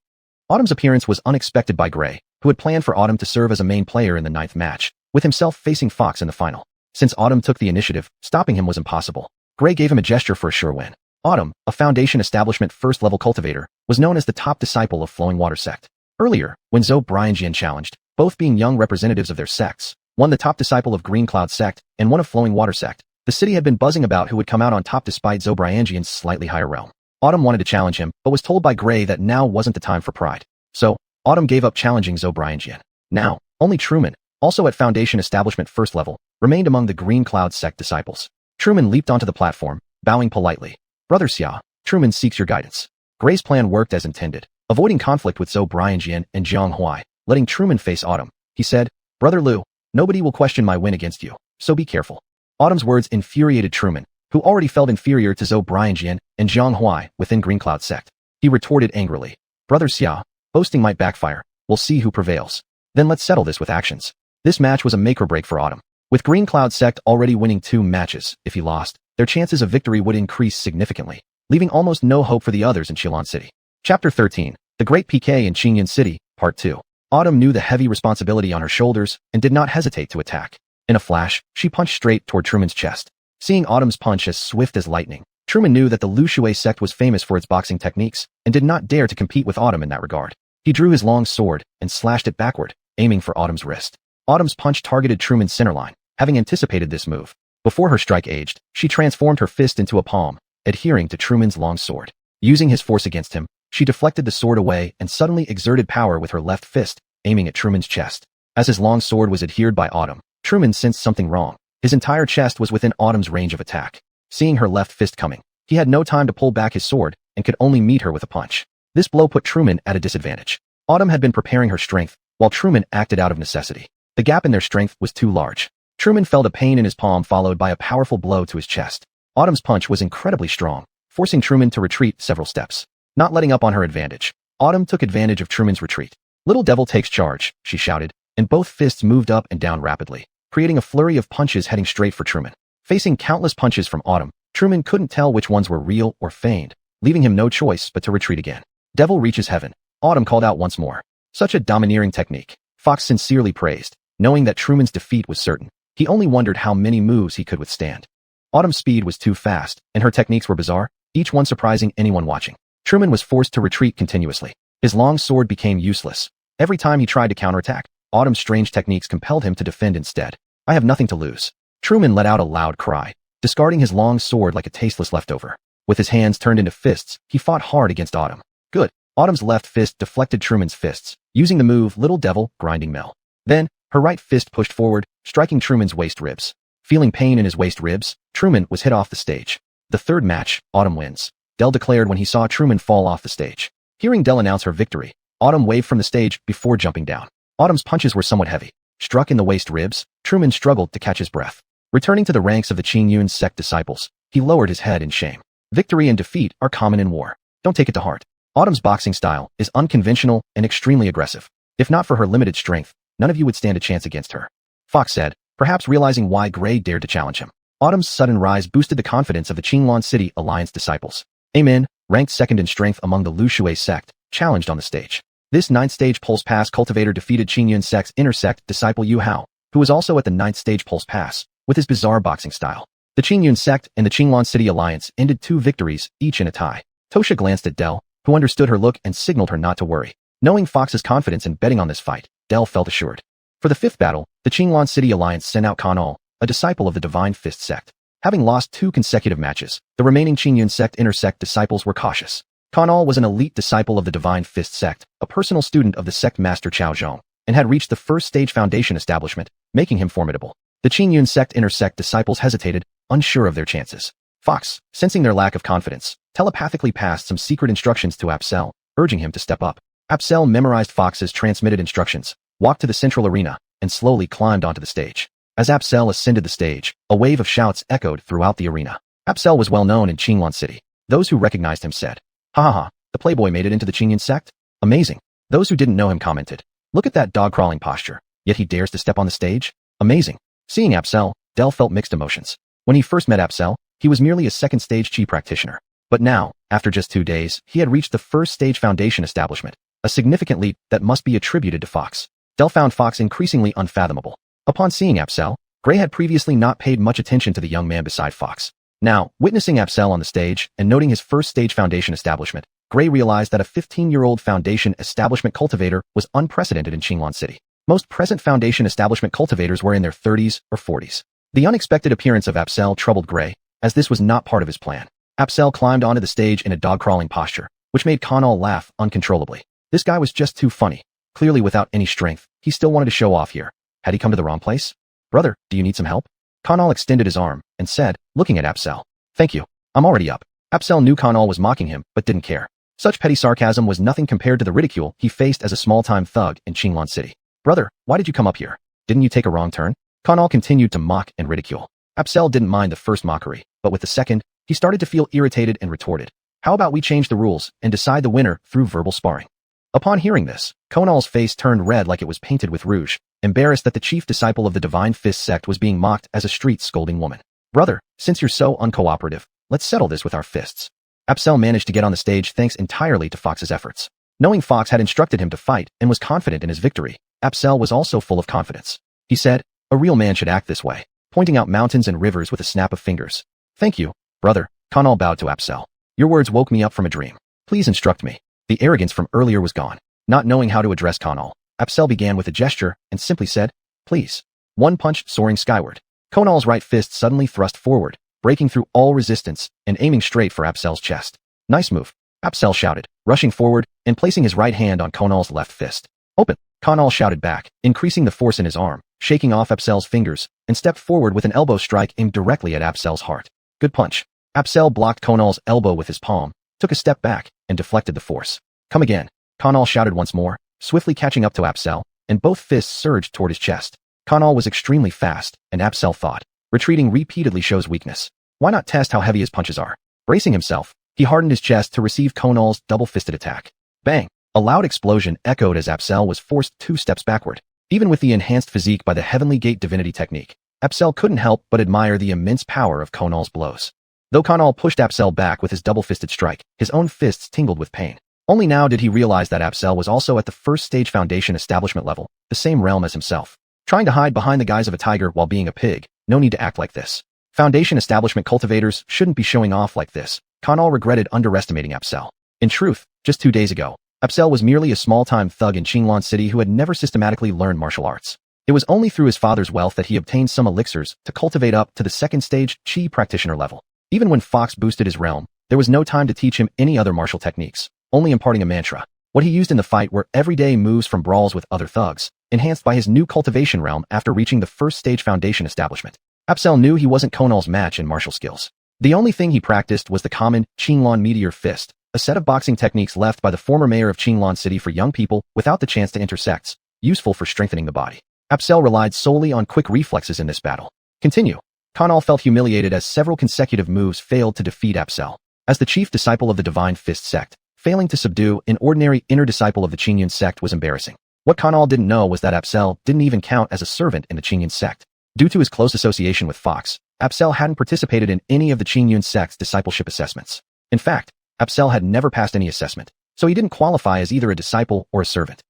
Autumn's appearance was unexpected by Gray, who had planned for Autumn to serve as a main player in the 9th match, with himself facing Fox in the final. Since Autumn took the initiative, stopping him was impossible. Gray gave him a gesture for a sure win. Autumn, a Foundation Establishment 1st level cultivator, was known as the top disciple of Flowing Water sect. Earlier, when Zhou Brianjian challenged, both being young representatives of their sects, one the top disciple of Green Cloud sect and one of Flowing Water sect, the city had been buzzing about who would come out on top despite Zhou Brianjian's slightly higher realm. Autumn wanted to challenge him, but was told by Gray that now wasn't the time for pride. So, Autumn gave up challenging Zhou Brianjian. Now, only Truman, also at Foundation Establishment 1st level, remained among the Green Cloud sect disciples. Truman leaped onto the platform, bowing politely. Brother Xia, Truman seeks your guidance. Gray's plan worked as intended. Avoiding conflict with Zhou Brianjian and Zhang Huai, letting Truman face Autumn, he said, Brother Liu, nobody will question my win against you, so be careful. Autumn's words infuriated Truman, who already felt inferior to Zhou Brianjian and Zhang Huai within Green Cloud sect. He retorted angrily, Brother Xia, boasting might backfire. We'll see who prevails. Then let's settle this with actions. This match was a make or break for Autumn. With Green Cloud sect already winning 2 matches, if he lost, their chances of victory would increase significantly, leaving almost no hope for the others in Qilin City. Chapter 13. The Great PK in Qingyan City, Part 2. Autumn knew the heavy responsibility on her shoulders and did not hesitate to attack. In a flash, she punched straight toward Truman's chest. Seeing Autumn's punch as swift as lightning, Truman knew that the Lu Shui sect was famous for its boxing techniques and did not dare to compete with Autumn in that regard. He drew his long sword and slashed it backward, aiming for Autumn's wrist. Autumn's punch targeted Truman's centerline, having anticipated this move. Before her strike aged, she transformed her fist into a palm, adhering to Truman's long sword. Using his force against him, she deflected the sword away and suddenly exerted power with her left fist, aiming at Truman's chest. As his long sword was adhered by Autumn, Truman sensed something wrong. His entire chest was within Autumn's range of attack. Seeing her left fist coming, he had no time to pull back his sword and could only meet her with a punch. This blow put Truman at a disadvantage. Autumn had been preparing her strength, while Truman acted out of necessity. The gap in their strength was too large. Truman felt a pain in his palm followed by a powerful blow to his chest. Autumn's punch was incredibly strong, forcing Truman to retreat several steps. Not letting up on her advantage, Autumn took advantage of Truman's retreat. Little Devil takes charge, she shouted, and both fists moved up and down rapidly, creating a flurry of punches heading straight for Truman. Facing countless punches from Autumn, Truman couldn't tell which ones were real or feigned, leaving him no choice but to retreat again. Devil reaches heaven, Autumn called out once more. Such a domineering technique, Fox sincerely praised. Knowing that Truman's defeat was certain, he only wondered how many moves he could withstand. Autumn's speed was too fast, and her techniques were bizarre, each one surprising anyone watching. Truman was forced to retreat continuously. His long sword became useless. Every time he tried to counterattack, Autumn's strange techniques compelled him to defend instead. I have nothing to lose. Truman let out a loud cry, discarding his long sword like a tasteless leftover. With his hands turned into fists, he fought hard against Autumn. Good. Autumn's left fist deflected Truman's fists, using the move Little Devil Grinding Mill. Then, her right fist pushed forward, striking Truman's waist ribs. Feeling pain in his waist ribs, Truman was hit off the stage. The third match, Autumn wins, Dell declared when he saw Truman fall off the stage. Hearing Dell announce her victory, Autumn waved from the stage before jumping down. Autumn's punches were somewhat heavy. Struck in the waist ribs, Truman struggled to catch his breath. Returning to the ranks of the Qingyun sect disciples, he lowered his head in shame. Victory and defeat are common in war. Don't take it to heart. Autumn's boxing style is unconventional and extremely aggressive. If not for her limited strength, none of you would stand a chance against her. Fox said, perhaps realizing why Gray dared to challenge him. Autumn's sudden rise boosted the confidence of the Qinglong City Alliance disciples. Amen, ranked second in strength among the Lu Shui sect, challenged on the stage. This 9th stage Pulse Pass cultivator defeated Qingyun sect's inner sect disciple Yu Hao, who was also at the 9th stage Pulse Pass, with his bizarre boxing style. The Qingyun sect and the Qinglong City Alliance ended 2 victories, each in a tie. Tosha glanced at Dell, who understood her look and signaled her not to worry. Knowing Fox's confidence in betting on this fight, Dell felt assured. For the 5th battle, the Qinglong City Alliance sent out Kanal, a disciple of the Divine Fist sect. Having lost 2 consecutive matches, the remaining Qingyun sect inner sect disciples were cautious. Kanal was an elite disciple of the Divine Fist sect, a personal student of the sect master Chao Zhong, and had reached the 1st stage foundation establishment, making him formidable. The Qingyun sect inner sect disciples hesitated, unsure of their chances. Fox, sensing their lack of confidence, telepathically passed some secret instructions to Apsel, urging him to step up. Apsel memorized Fox's transmitted instructions, walked to the central arena, and slowly climbed onto the stage. As Apsel ascended the stage, a wave of shouts echoed throughout the arena. Apsel was well known in Qinglong City. Those who recognized him said, "Ha ha ha, the playboy made it into the Qingyun sect? Amazing." Those who didn't know him commented, "Look at that dog-crawling posture, yet he dares to step on the stage? Amazing." Seeing Apsel, Dell felt mixed emotions. When he first met Apsel, he was merely a 2nd stage Qi practitioner. But now, after just 2 days, he had reached the 1st stage foundation establishment, a significant leap that must be attributed to Fox. Dell found Fox increasingly unfathomable. Upon seeing Apsel, Gray had previously not paid much attention to the young man beside Fox. Now, witnessing Apsel on the stage and noting his 1st stage foundation establishment, Gray realized that a 15-year-old foundation establishment cultivator was unprecedented in Qinglong City. Most present foundation establishment cultivators were in their 30s or 40s. The unexpected appearance of Apsel troubled Gray, as this was not part of his plan. Apsel climbed onto the stage in a dog-crawling posture, which made Kanal laugh uncontrollably. This guy was just too funny. Clearly without any strength, he still wanted to show off here. Had he come to the wrong place? "Brother, do you need some help?" Kanal extended his arm and said, looking at Apsel, "Thank you. I'm already up." Apsel knew Kanal was mocking him, but didn't care. Such petty sarcasm was nothing compared to the ridicule he faced as a small-time thug in Qinglong City. "Brother, why did you come up here? Didn't you take a wrong turn?" Kanal continued to mock and ridicule. Apsel didn't mind the first mockery, but with the second, he started to feel irritated and retorted. "How about we change the rules and decide the winner through verbal sparring?" Upon hearing this, Kanal's face turned red like it was painted with rouge, embarrassed that the chief disciple of the Divine Fist sect was being mocked as a street-scolding woman. "Brother, since you're so uncooperative, let's settle this with our fists." Apsel managed to get on the stage thanks entirely to Fox's efforts. Knowing Fox had instructed him to fight and was confident in his victory, Apsel was also full of confidence. He said, "A real man should act this way," pointing out mountains and rivers with a snap of fingers. "Thank you, brother." Kanal bowed to Apsel. "Your words woke me up from a dream. Please instruct me." The arrogance from earlier was gone. Not knowing how to address Kanal, Apsel began with a gesture and simply said, "Please." One punch soaring skyward. Kanal's right fist suddenly thrust forward, breaking through all resistance and aiming straight for Apsel's chest. "Nice move," Apsel shouted, rushing forward and placing his right hand on Kanal's left fist. "Open." Kanal shouted back, increasing the force in his arm, shaking off Apsel's fingers, and stepped forward with an elbow strike aimed directly at Apsel's heart. Good punch. Apsel blocked Kanal's elbow with his palm, took a step back, and deflected the force. "Come again." Kanal shouted once more, swiftly catching up to Apsel, and both fists surged toward his chest. Kanal was extremely fast, and Apsel thought, retreating repeatedly shows weakness. Why not test how heavy his punches are? Bracing himself, he hardened his chest to receive Kanal's double-fisted attack. Bang! A loud explosion echoed as Apsel was forced 2 steps backward. Even with the enhanced physique by the Heavenly Gate divinity technique, Apsel couldn't help but admire the immense power of Kanal's blows. Though Kanal pushed Apsel back with his double-fisted strike, his own fists tingled with pain. Only now did he realize that Apsel was also at the 1st stage foundation establishment level, the same realm as himself. Trying to hide behind the guise of a tiger while being a pig, no need to act like this. Foundation establishment cultivators shouldn't be showing off like this. Kanal regretted underestimating Apsel. In truth, just 2 days ago, Apsel was merely a small-time thug in Qinglan City who had never systematically learned martial arts. It was only through his father's wealth that he obtained some elixirs to cultivate up to the second stage Qi practitioner level. Even when Fox boosted his realm, there was no time to teach him any other martial techniques, only imparting a mantra. What he used in the fight were everyday moves from brawls with other thugs, enhanced by his new cultivation realm after reaching the first stage foundation establishment. Apsel knew he wasn't Konal's match in martial skills. The only thing he practiced was the common Qinglan Meteor Fist, a set of boxing techniques left by the former mayor of Qinglan City for young people without the chance to enter sects, useful for strengthening the body. Apsel relied solely on quick reflexes in this battle. Continue. Konal felt humiliated as several consecutive moves failed to defeat Apsel. As the chief disciple of the Divine Fist sect, failing to subdue an ordinary inner disciple of the Qingyun sect was embarrassing. What Konal didn't know was that Apsel didn't even count as a servant in the Qingyun sect. Due to his close association with Fox, Apsel hadn't participated in any of the Qingyun sect's discipleship assessments. In fact, Apsel had never passed any assessment, so he didn't qualify as either a disciple or a servant.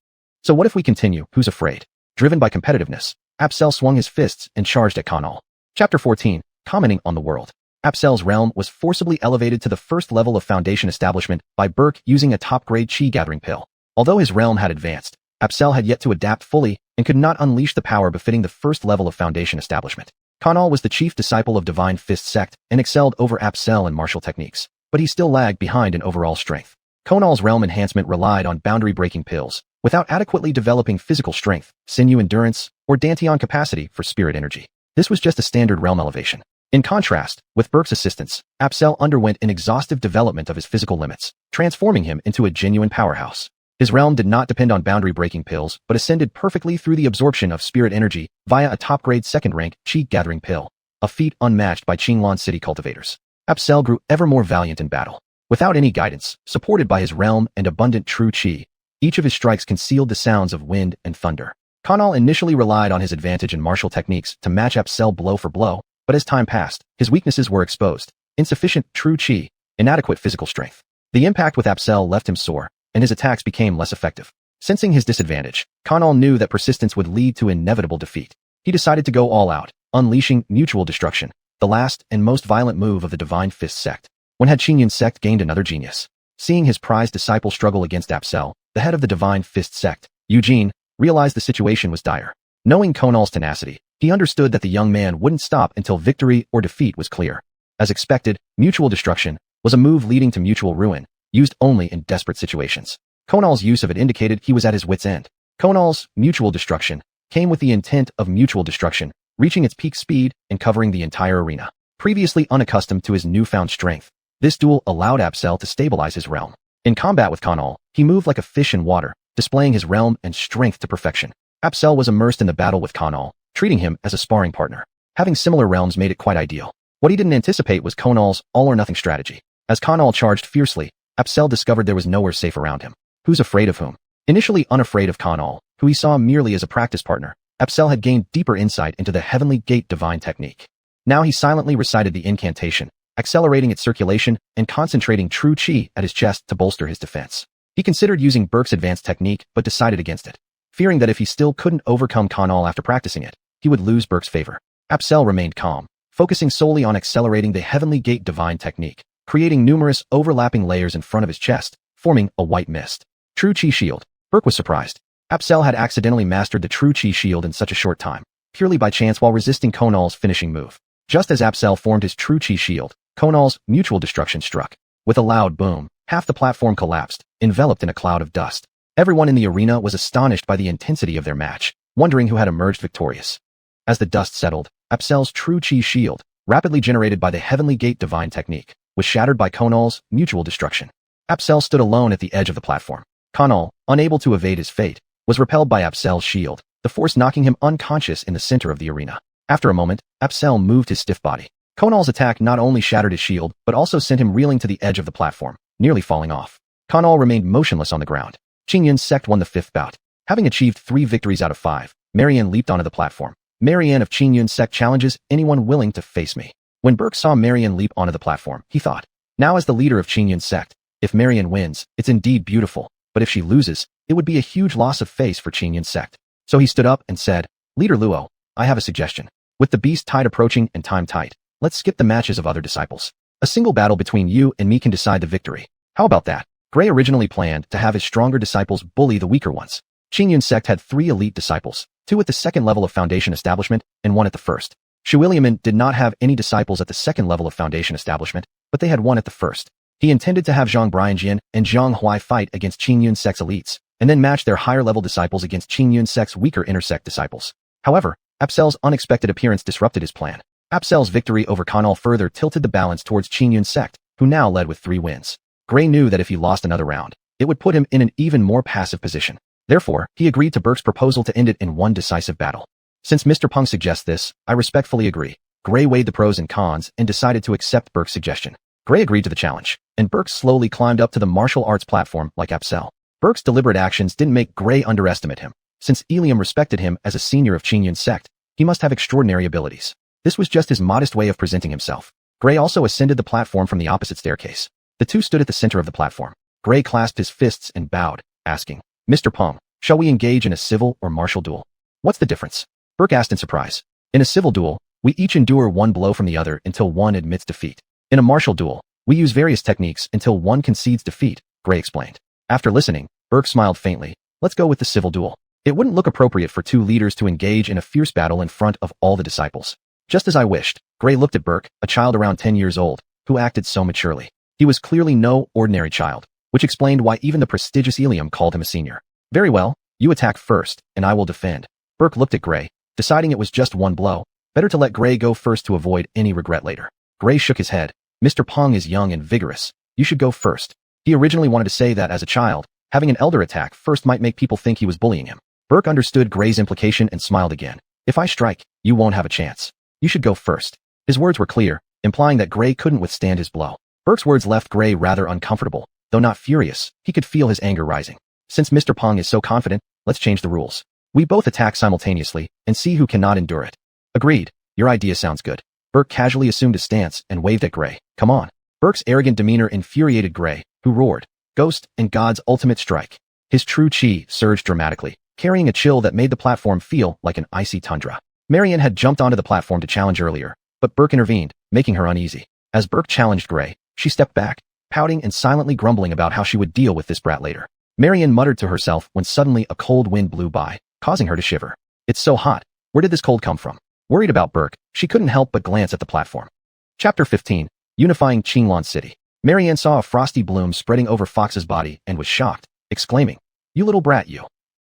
So what if we continue? Who's afraid? Driven by competitiveness, Apsel swung his fists and charged at Konal. Chapter 14, commenting on the world. Apsel's realm was forcibly elevated to the first level of foundation establishment by Burke using a top-grade Qi gathering pill. Although his realm had advanced, Apsel had yet to adapt fully and could not unleash the power befitting the first level of foundation establishment. Konal was the chief disciple of Divine Fist sect and excelled over Apsel in martial techniques, but he still lagged behind in overall strength. Konal's realm enhancement relied on boundary-breaking pills, without adequately developing physical strength, sinew endurance, or Dantian capacity for spirit energy. This was just a standard realm elevation. In contrast, with Burke's assistance, Apsel underwent an exhaustive development of his physical limits, transforming him into a genuine powerhouse. His realm did not depend on boundary-breaking pills, but ascended perfectly through the absorption of spirit energy via a top-grade second-rank Qi gathering pill, a feat unmatched by Qinglan City cultivators. Apsel grew ever more valiant in battle. Without any guidance, supported by his realm and abundant true Qi, each of his strikes concealed the sounds of wind and thunder. Konal initially relied on his advantage in martial techniques to match Apsel blow for blow, but as time passed, his weaknesses were exposed. Insufficient true Qi, inadequate physical strength. The impact with Apsel left him sore, and his attacks became less effective. Sensing his disadvantage, Konal knew that persistence would lead to inevitable defeat. He decided to go all out, unleashing mutual destruction, the last and most violent move of the Divine Fist sect. When had Qingyun sect gained another genius? Seeing his prized disciple struggle against Apsel, the head of the Divine Fist sect, Eugene, realized the situation was dire. Knowing Konal's tenacity, he understood that the young man wouldn't stop until victory or defeat was clear. As expected, mutual destruction was a move leading to mutual ruin, used only in desperate situations. Konal's use of it indicated he was at his wit's end. Konal's mutual destruction came with the intent of mutual destruction, reaching its peak speed and covering the entire arena. Previously unaccustomed to his newfound strength, this duel allowed Apsel to stabilize his realm. In combat with Konal, he moved like a fish in water, displaying his realm and strength to perfection. Apsel was immersed in the battle with Konal, treating him as a sparring partner. Having similar realms made it quite ideal. What he didn't anticipate was Konal's all-or-nothing strategy. As Konal charged fiercely, Apsel discovered there was nowhere safe around him. Who's afraid of whom? Initially unafraid of Konal, who he saw merely as a practice partner, Apsel had gained deeper insight into the Heavenly Gate divine technique. Now he silently recited the incantation, accelerating its circulation and concentrating true Qi at his chest to bolster his defense. He considered using Burke's advanced technique but decided against it, fearing that if he still couldn't overcome Konal after practicing it, he would lose Burke's favor. Apsel remained calm, focusing solely on accelerating the Heavenly Gate divine technique, creating numerous overlapping layers in front of his chest, forming a white mist. True Qi shield. Burke was surprised. Apsel had accidentally mastered the true Qi shield in such a short time, purely by chance while resisting Konal's finishing move. Just as Apsel formed his true Qi shield, Konal's mutual destruction struck. With a loud boom, half the platform collapsed, enveloped in a cloud of dust. Everyone in the arena was astonished by the intensity of their match, wondering who had emerged victorious. As the dust settled, Apsel's true Qi shield, rapidly generated by the Heavenly Gate divine technique, was shattered by Konal's mutual destruction. Apsel stood alone at the edge of the platform. Konal, unable to evade his fate, was repelled by Apsel's shield, the force knocking him unconscious in the center of the arena. After a moment, Apsel moved his stiff body. Konal's attack not only shattered his shield, but also sent him reeling to the edge of the platform, nearly falling off. Konal remained motionless on the ground. Qingyun sect won the fifth bout. Having achieved 3 victories out of 5, Marianne leaped onto the platform. Marianne of Qingyun sect challenges anyone willing to face me. When Burke saw Marianne leap onto the platform, he thought, now as the leader of Qingyun sect, if Marianne wins, it's indeed beautiful, but if she loses, it would be a huge loss of face for Qingyun sect. So he stood up and said, Leader Luo, I have a suggestion. With the beast tide approaching and time tight, let's skip the matches of other disciples. A single battle between you and me can decide the victory. How about that? Gray originally planned to have his stronger disciples bully the weaker ones. Qingyun sect had 3 elite disciples, 2 at the second level of Foundation establishment and 1 at the first. Shu Williamin did not have any disciples at the second level of Foundation establishment, but they had 1 at the first. He intended to have Zhang Brianjian and Zhang Huai fight against Qingyun sect's elites, and then match their higher-level disciples against Qingyun sect's weaker intersect disciples. However, Apsel's unexpected appearance disrupted his plan. Apsel's victory over Kanal further tilted the balance towards Qingyun sect, who now led with 3 wins. Gray knew that if he lost another round, it would put him in an even more passive position. Therefore, he agreed to Burke's proposal to end it in one decisive battle. Since Mr. Peng suggests this, I respectfully agree. Gray weighed the pros and cons and decided to accept Burke's suggestion. Gray agreed to the challenge, and Burke slowly climbed up to the martial arts platform like Apsel. Burke's deliberate actions didn't make Gray underestimate him. Since Ilium respected him as a senior of Qingyun sect, he must have extraordinary abilities. This was just his modest way of presenting himself. Gray also ascended the platform from the opposite staircase. The two stood at the center of the platform. Gray clasped his fists and bowed, asking, Mr. Peng, shall we engage in a civil or martial duel? What's the difference? Burke asked in surprise. In a civil duel, we each endure one blow from the other until one admits defeat. In a martial duel, we use various techniques until one concedes defeat, Gray explained. After listening, Burke smiled faintly. Let's go with the civil duel. It wouldn't look appropriate for 2 leaders to engage in a fierce battle in front of all the disciples. Just as I wished, Gray looked at Burke, a child around 10 years old, who acted so maturely. He was clearly no ordinary child, which explained why even the prestigious Ilium called him a senior. Very well, you attack first, and I will defend. Burke looked at Gray, deciding it was just one blow. Better to let Gray go first to avoid any regret later. Gray shook his head. Mr. Peng is young and vigorous. You should go first. He originally wanted to say that as a child, having an elder attack first might make people think he was bullying him. Burke understood Gray's implication and smiled again. If I strike, you won't have a chance. You should go first. His words were clear, implying that Gray couldn't withstand his blow. Burke's words left Gray rather uncomfortable. Though not furious, he could feel his anger rising. Since Mr. Peng is so confident, let's change the rules. We both attack simultaneously and see who cannot endure it. Agreed. Your idea sounds good. Burke casually assumed a stance and waved at Gray. Come on. Burke's arrogant demeanor infuriated Gray, who roared, Ghost and God's ultimate strike. His true chi surged dramatically, carrying a chill that made the platform feel like an icy tundra. Marianne had jumped onto the platform to challenge earlier, but Burke intervened, making her uneasy. As Burke challenged Gray, she stepped back, pouting and silently grumbling about how she would deal with this brat later. Marianne muttered to herself when suddenly a cold wind blew by, causing her to shiver. It's so hot. Where did this cold come from? Worried about Burke, she couldn't help but glance at the platform. Chapter 15. Unifying Qinglong City. Marianne saw a frosty bloom spreading over Fox's body and was shocked, exclaiming, You little brat, you.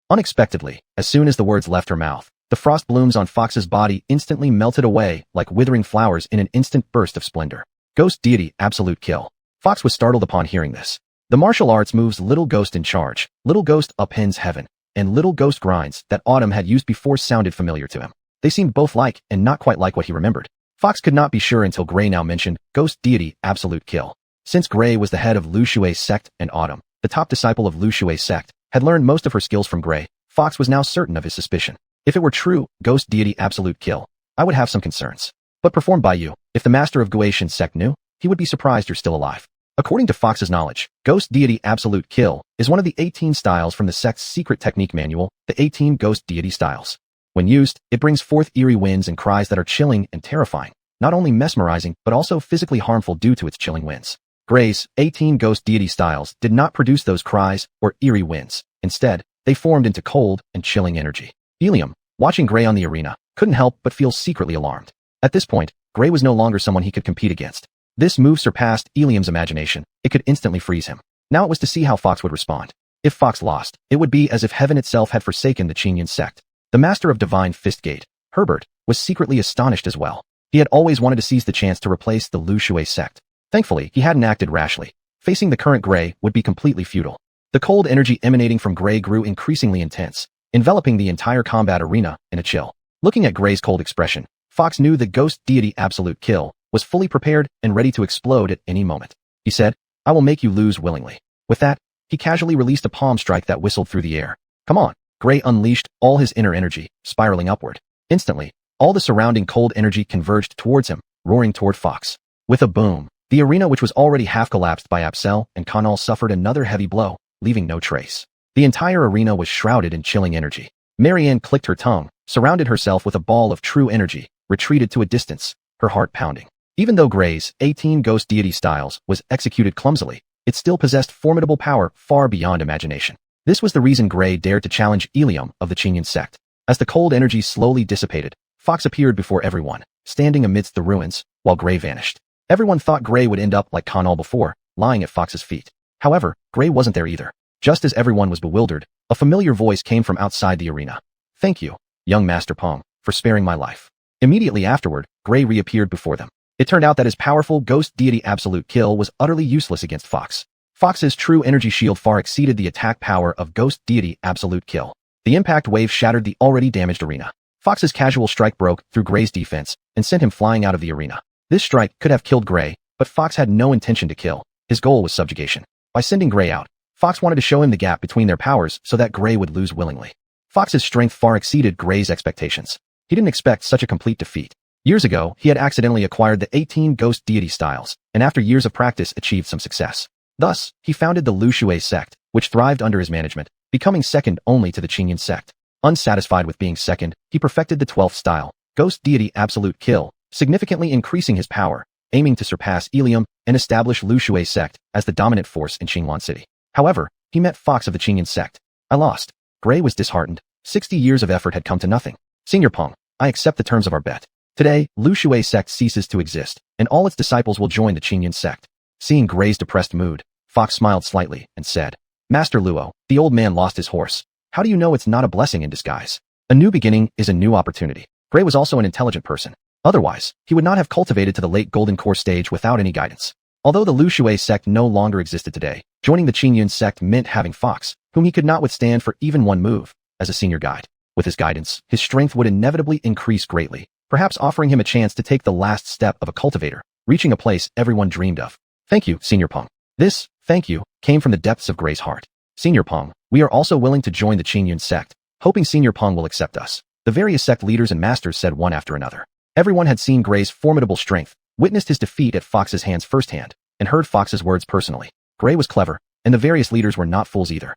Unexpectedly, as soon as the words left her mouth, the frost blooms on Fox's body instantly melted away like withering flowers in an instant burst of splendor. Ghost deity, absolute kill. Fox was startled upon hearing this. The martial arts moves Little Ghost in charge, Little Ghost upends heaven, and Little Ghost grinds that Autumn had used before sounded familiar to him. They seemed both like and not quite like what he remembered. Fox could not be sure until Gray now mentioned Ghost deity, absolute kill. Since Gray was the head of Lu Shui's sect and Autumn, the top disciple of Lu Shui's sect, had learned most of her skills from Gray, Fox was now certain of his suspicion. If it were true, Ghost deity, absolute kill, I would have some concerns. But performed by you, if the master of Guaishan's sect knew, he would be surprised you're still alive. According to Fox's knowledge, Ghost deity, absolute kill is one of the 18 styles from the sect's secret technique manual, the 18 Ghost deity styles. When used, it brings forth eerie winds and cries that are chilling and terrifying, not only mesmerizing but also physically harmful due to its chilling winds. Gray's 18 Ghost deity styles did not produce those cries or eerie winds. Instead, they formed into cold and chilling energy. Ilium, watching Gray on the arena, couldn't help but feel secretly alarmed. At this point, Gray was no longer someone he could compete against. This move surpassed Ilium's imagination. It could instantly freeze him. Now it was to see how Fox would respond. If Fox lost, it would be as if heaven itself had forsaken the Qingyun sect. The master of Divine Fistgate, Herbert, was secretly astonished as well. He had always wanted to seize the chance to replace the Lu Shui sect. Thankfully, he hadn't acted rashly. Facing the current Gray would be completely futile. The cold energy emanating from Gray grew increasingly intense, enveloping the entire combat arena in a chill. Looking at Gray's cold expression, Fox knew the Ghost deity absolute kill was fully prepared and ready to explode at any moment. He said, I will make you lose willingly. With that, he casually released a palm strike that whistled through the air. Come on. Gray unleashed all his inner energy, spiraling upward. Instantly, all the surrounding cold energy converged towards him, roaring toward Fox. With a boom, the arena which was already half collapsed by Apsel and Kanal suffered another heavy blow, leaving no trace. The entire arena was shrouded in chilling energy. Marianne clicked her tongue, surrounded herself with a ball of true energy, retreated to a distance, her heart pounding. Even though Gray's 18 Ghost deity styles was executed clumsily, it still possessed formidable power far beyond imagination. This was the reason Gray dared to challenge Ilium of the Qingyun sect. As the cold energy slowly dissipated, Fox appeared before everyone, standing amidst the ruins, while Gray vanished. Everyone thought Gray would end up like Conall before, lying at Fox's feet. However, Gray wasn't there either. Just as everyone was bewildered, a familiar voice came from outside the arena. "Thank you, young Master Pong, for sparing my life." Immediately afterward, Gray reappeared before them. It turned out that his powerful ghost deity Absolute Kill was utterly useless against Fox. Fox's true energy shield far exceeded the attack power of ghost deity Absolute Kill. The impact wave shattered the already damaged arena. Fox's casual strike broke through Gray's defense and sent him flying out of the arena. This strike could have killed Gray, but Fox had no intention to kill. His goal was subjugation. By sending Gray out, Fox wanted to show him the gap between their powers so that Gray would lose willingly. Fox's strength far exceeded Gray's expectations. He didn't expect such a complete defeat. Years ago, he had accidentally acquired the 18 ghost deity styles, and after years of practice achieved some success. Thus, he founded the Lu Shui sect, which thrived under his management, becoming second only to the Qingyun sect. Unsatisfied with being second, he perfected the 12th style, ghost deity Absolute Kill, significantly increasing his power, aiming to surpass Ilium and establish Lu Shui sect as the dominant force in Qingyun City. However, he met Fox of the Qingyun sect. "I lost." Gray was disheartened. 60 years of effort had come to nothing. "Senior Pong, I accept the terms of our bet. Today, Lu Shui sect ceases to exist, and all its disciples will join the Qingyun sect." Seeing Gray's depressed mood, Fox smiled slightly and said, "Master Luo, the old man lost his horse. How do you know it's not a blessing in disguise? A new beginning is a new opportunity." Gray was also an intelligent person. Otherwise, he would not have cultivated to the late Golden Core stage without any guidance. Although the Lu Shui sect no longer existed today, joining the Qingyun sect meant having Fox, whom he could not withstand for even one move, as a senior guide. With his guidance, his strength would inevitably increase greatly, perhaps offering him a chance to take the last step of a cultivator, reaching a place everyone dreamed of. "Thank you, Senior Pong." This "thank you" came from the depths of Gray's heart. "Senior Pong, we are also willing to join the Qingyun sect, hoping Senior Pong will accept us." The various sect leaders and masters said one after another. Everyone had seen Gray's formidable strength, witnessed his defeat at Fox's hands firsthand, and heard Fox's words personally. Gray was clever, and the various leaders were not fools either.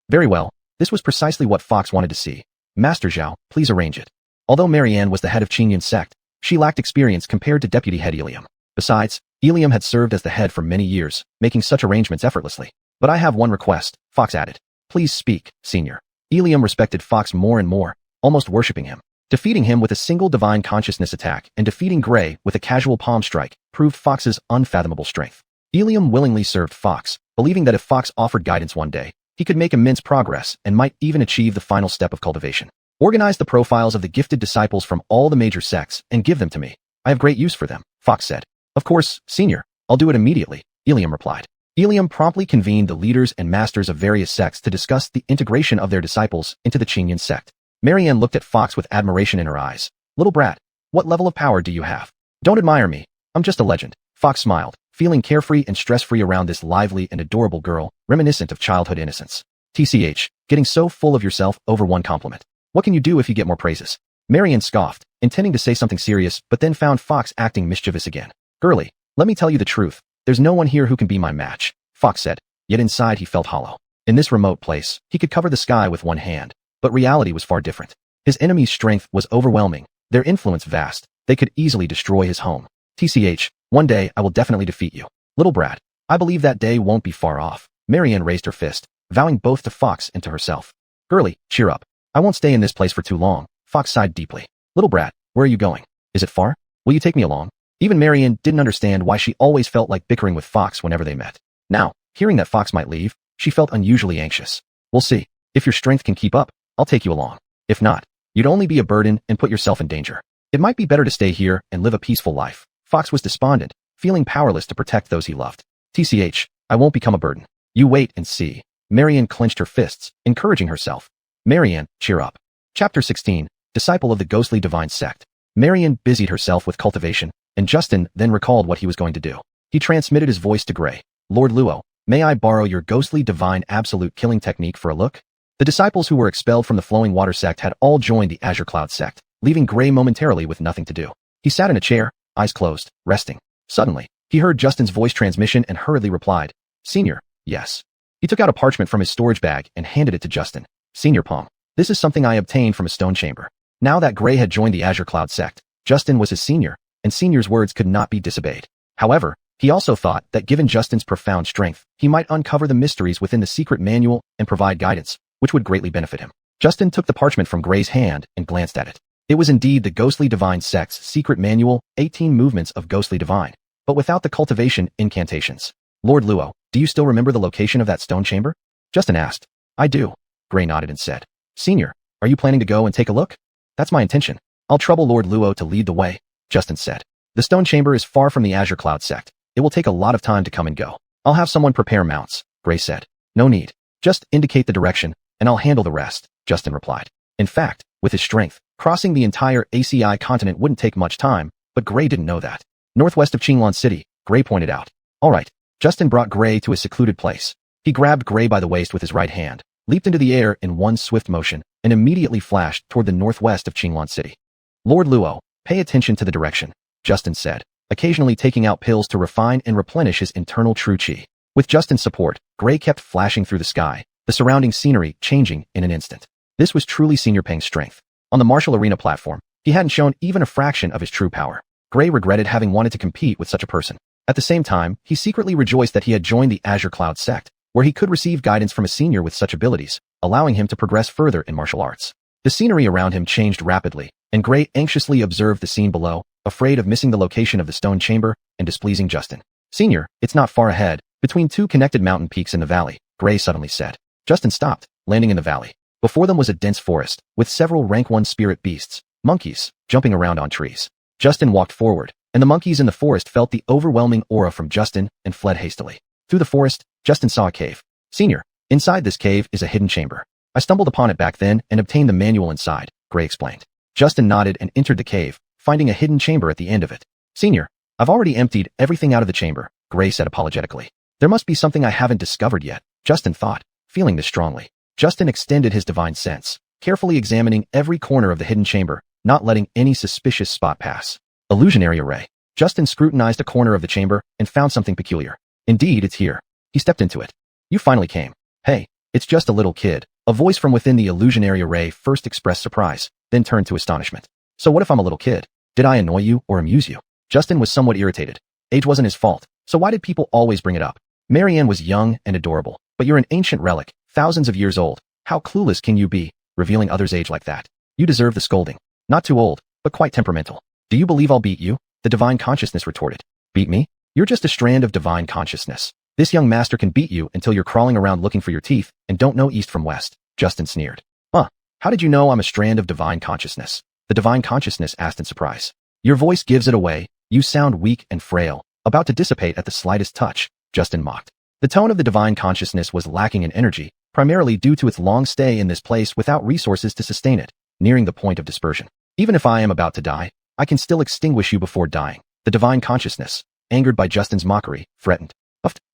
Very well, this was precisely what Fox wanted to see. "Master Zhao, please arrange it." Although Marianne was the head of Qingyun sect, she lacked experience compared to deputy head Ilium. Besides, Ilium had served as the head for many years, making such arrangements effortlessly. "But I have one request," Fox added. "Please speak, senior." Ilium respected Fox more and more, almost worshipping him. Defeating him with a single divine consciousness attack and defeating Gray with a casual palm strike proved Fox's unfathomable strength. Ilium willingly served Fox, believing that if Fox offered guidance one day, he could make immense progress and might even achieve the final step of cultivation. "Organize the profiles of the gifted disciples from all the major sects and give them to me. I have great use for them," Fox said. "Of course, senior. I'll do it immediately," Ilium replied. Ilium promptly convened the leaders and masters of various sects to discuss the integration of their disciples into the Qingyun sect. Marianne looked at Fox with admiration in her eyes. "Little brat, what level of power do you have? Don't admire me. I'm just a legend." Fox smiled, feeling carefree and stress-free around this lively and adorable girl, reminiscent of childhood innocence. "TCH, getting so full of yourself over one compliment. What can you do if you get more praises?" Marianne scoffed, intending to say something serious, but then found Fox acting mischievous again. "Girlie, let me tell you the truth. There's no one here who can be my match," Fox said, yet inside he felt hollow. In this remote place, he could cover the sky with one hand, but reality was far different. His enemy's strength was overwhelming, their influence vast, they could easily destroy his home. "TCH, one day I will definitely defeat you. Little brat, I believe that day won't be far off." Marianne raised her fist, vowing both to Fox and to herself. "Girlie, cheer up. I won't stay in this place for too long." Fox sighed deeply. "Little brat, where are you going? Is it far? Will you take me along?" Even Marianne didn't understand why she always felt like bickering with Fox whenever they met. Now, hearing that Fox might leave, she felt unusually anxious. "We'll see. If your strength can keep up, I'll take you along. If not, you'd only be a burden and put yourself in danger. It might be better to stay here and live a peaceful life." Fox was despondent, feeling powerless to protect those he loved. "TCH, I won't become a burden. You wait and see." Marianne clenched her fists, encouraging herself. "Marianne, cheer up." Chapter 16, Disciple of the Ghostly Divine Sect. Marianne busied herself with cultivation, and Justin then recalled what he was going to do. He transmitted his voice to Gray. "Lord Luo, may I borrow your ghostly divine absolute killing technique for a look?" The disciples who were expelled from the Flowing Water sect had all joined the Azure Cloud sect, leaving Gray momentarily with nothing to do. He sat in a chair, eyes closed, resting. Suddenly, he heard Justin's voice transmission and hurriedly replied, "Senior, yes." He took out a parchment from his storage bag and handed it to Justin. "Senior Pong, this is something I obtained from a stone chamber." Now that Gray had joined the Azure Cloud sect, Justin was his senior, and senior's words could not be disobeyed. However, He also thought that given Justin's profound strength, he might uncover the mysteries within the secret manual and provide guidance, which would greatly benefit him. Justin took the parchment from Gray's hand and glanced at it. It was indeed the Ghostly Divine Sect's secret manual, 18 movements of Ghostly Divine, but without the cultivation incantations. Lord Luo, do you still remember the location of that stone chamber? Justin asked. I do. Gray nodded and said. Senior, are you planning to go and take a look? That's my intention. I'll trouble Lord Luo to lead the way, Justin said. The stone chamber is far from the Azure Cloud sect. It will take a lot of time to come and go. I'll have someone prepare mounts, Gray said. No need. Just indicate the direction, and I'll handle the rest, Justin replied. In fact, with his strength, crossing the entire ACI continent wouldn't take much time, but Gray didn't know that. Northwest of Qinglan City, Gray pointed out. All right. Justin brought Gray to a secluded place. He grabbed Gray by the waist with his right hand, leaped into the air in one swift motion, and immediately flashed toward the northwest of Qinglan City. Lord Luo, pay attention to the direction, Justin said, occasionally taking out pills to refine and replenish his internal true chi. With Justin's support, Gray kept flashing through the sky, the surrounding scenery changing in an instant. This was truly Senior Peng's strength. On the martial arena platform, he hadn't shown even a fraction of his true power. Gray regretted having wanted to compete with such a person. At the same time, he secretly rejoiced that he had joined the Azure Cloud sect, where he could receive guidance from a senior with such abilities, allowing him to progress further in martial arts. The scenery around him changed rapidly, and Gray anxiously observed the scene below, afraid of missing the location of the stone chamber and displeasing Justin. Senior, it's not far ahead, between two connected mountain peaks in the valley, Gray suddenly said. Justin stopped, landing in the valley. Before them was a dense forest, with several rank 1 spirit beasts, monkeys, jumping around on trees. Justin walked forward, and the monkeys in the forest felt the overwhelming aura from Justin and fled hastily. Through the forest, Justin saw a cave. Senior, inside this cave is a hidden chamber. I stumbled upon it back then and obtained the manual inside, Gray explained. Justin nodded and entered the cave, finding a hidden chamber at the end of it. Senior, I've already emptied everything out of the chamber, Gray said apologetically. There must be something I haven't discovered yet, Justin thought, feeling this strongly. Justin extended his divine sense, carefully examining every corner of the hidden chamber, not letting any suspicious spot pass. Illusionary array. Justin scrutinized a corner of the chamber and found something peculiar. Indeed, it's here. He stepped into it. You finally came. Hey, it's just a little kid. A voice from within the illusionary array first expressed surprise, then turned to astonishment. So what if I'm a little kid? Did I annoy you or amuse you? Justin was somewhat irritated. Age wasn't his fault, so why did people always bring it up? Marianne was young and adorable, but you're an ancient relic, thousands of years old. How clueless can you be, revealing others' age like that? You deserve the scolding. Not too old, but quite temperamental. Do you believe I'll beat you? The divine consciousness retorted. Beat me? You're just a strand of divine consciousness. This young master can beat you until you're crawling around looking for your teeth and don't know east from west, Justin sneered. How did you know I'm a strand of divine consciousness? The divine consciousness asked in surprise. Your voice gives it away. You sound weak and frail, about to dissipate at the slightest touch, Justin mocked. The tone of the divine consciousness was lacking in energy, primarily due to its long stay in this place without resources to sustain it, nearing the point of dispersion. Even if I am about to die, I can still extinguish you before dying. The divine consciousness, angered by Justin's mockery, threatened.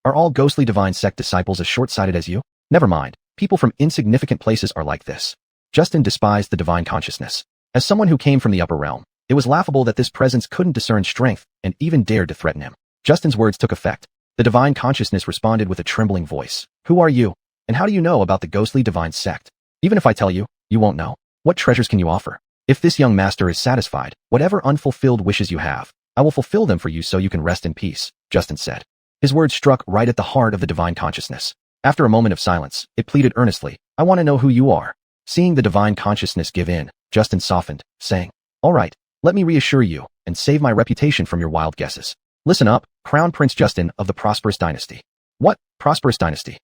Are all ghostly divine sect disciples as short-sighted as you? Never mind. People from insignificant places are like this. Justin despised the divine consciousness. As someone who came from the upper realm, it was laughable that this presence couldn't discern strength and even dared to threaten him. Justin's words took effect. The divine consciousness responded with a trembling voice. Who are you? And how do you know about the ghostly divine sect? Even if I tell you, you won't know. What treasures can you offer? If this young master is satisfied, whatever unfulfilled wishes you have, I will fulfill them for you so you can rest in peace, Justin said. His words struck right at the heart of the divine consciousness. After a moment of silence, it pleaded earnestly, I want to know who you are. Seeing the divine consciousness give in, Justin softened, saying, all right, let me reassure you and save my reputation from your wild guesses. Listen up, Crown Prince Justin of the Prosperous Dynasty. What? Prosperous Dynasty?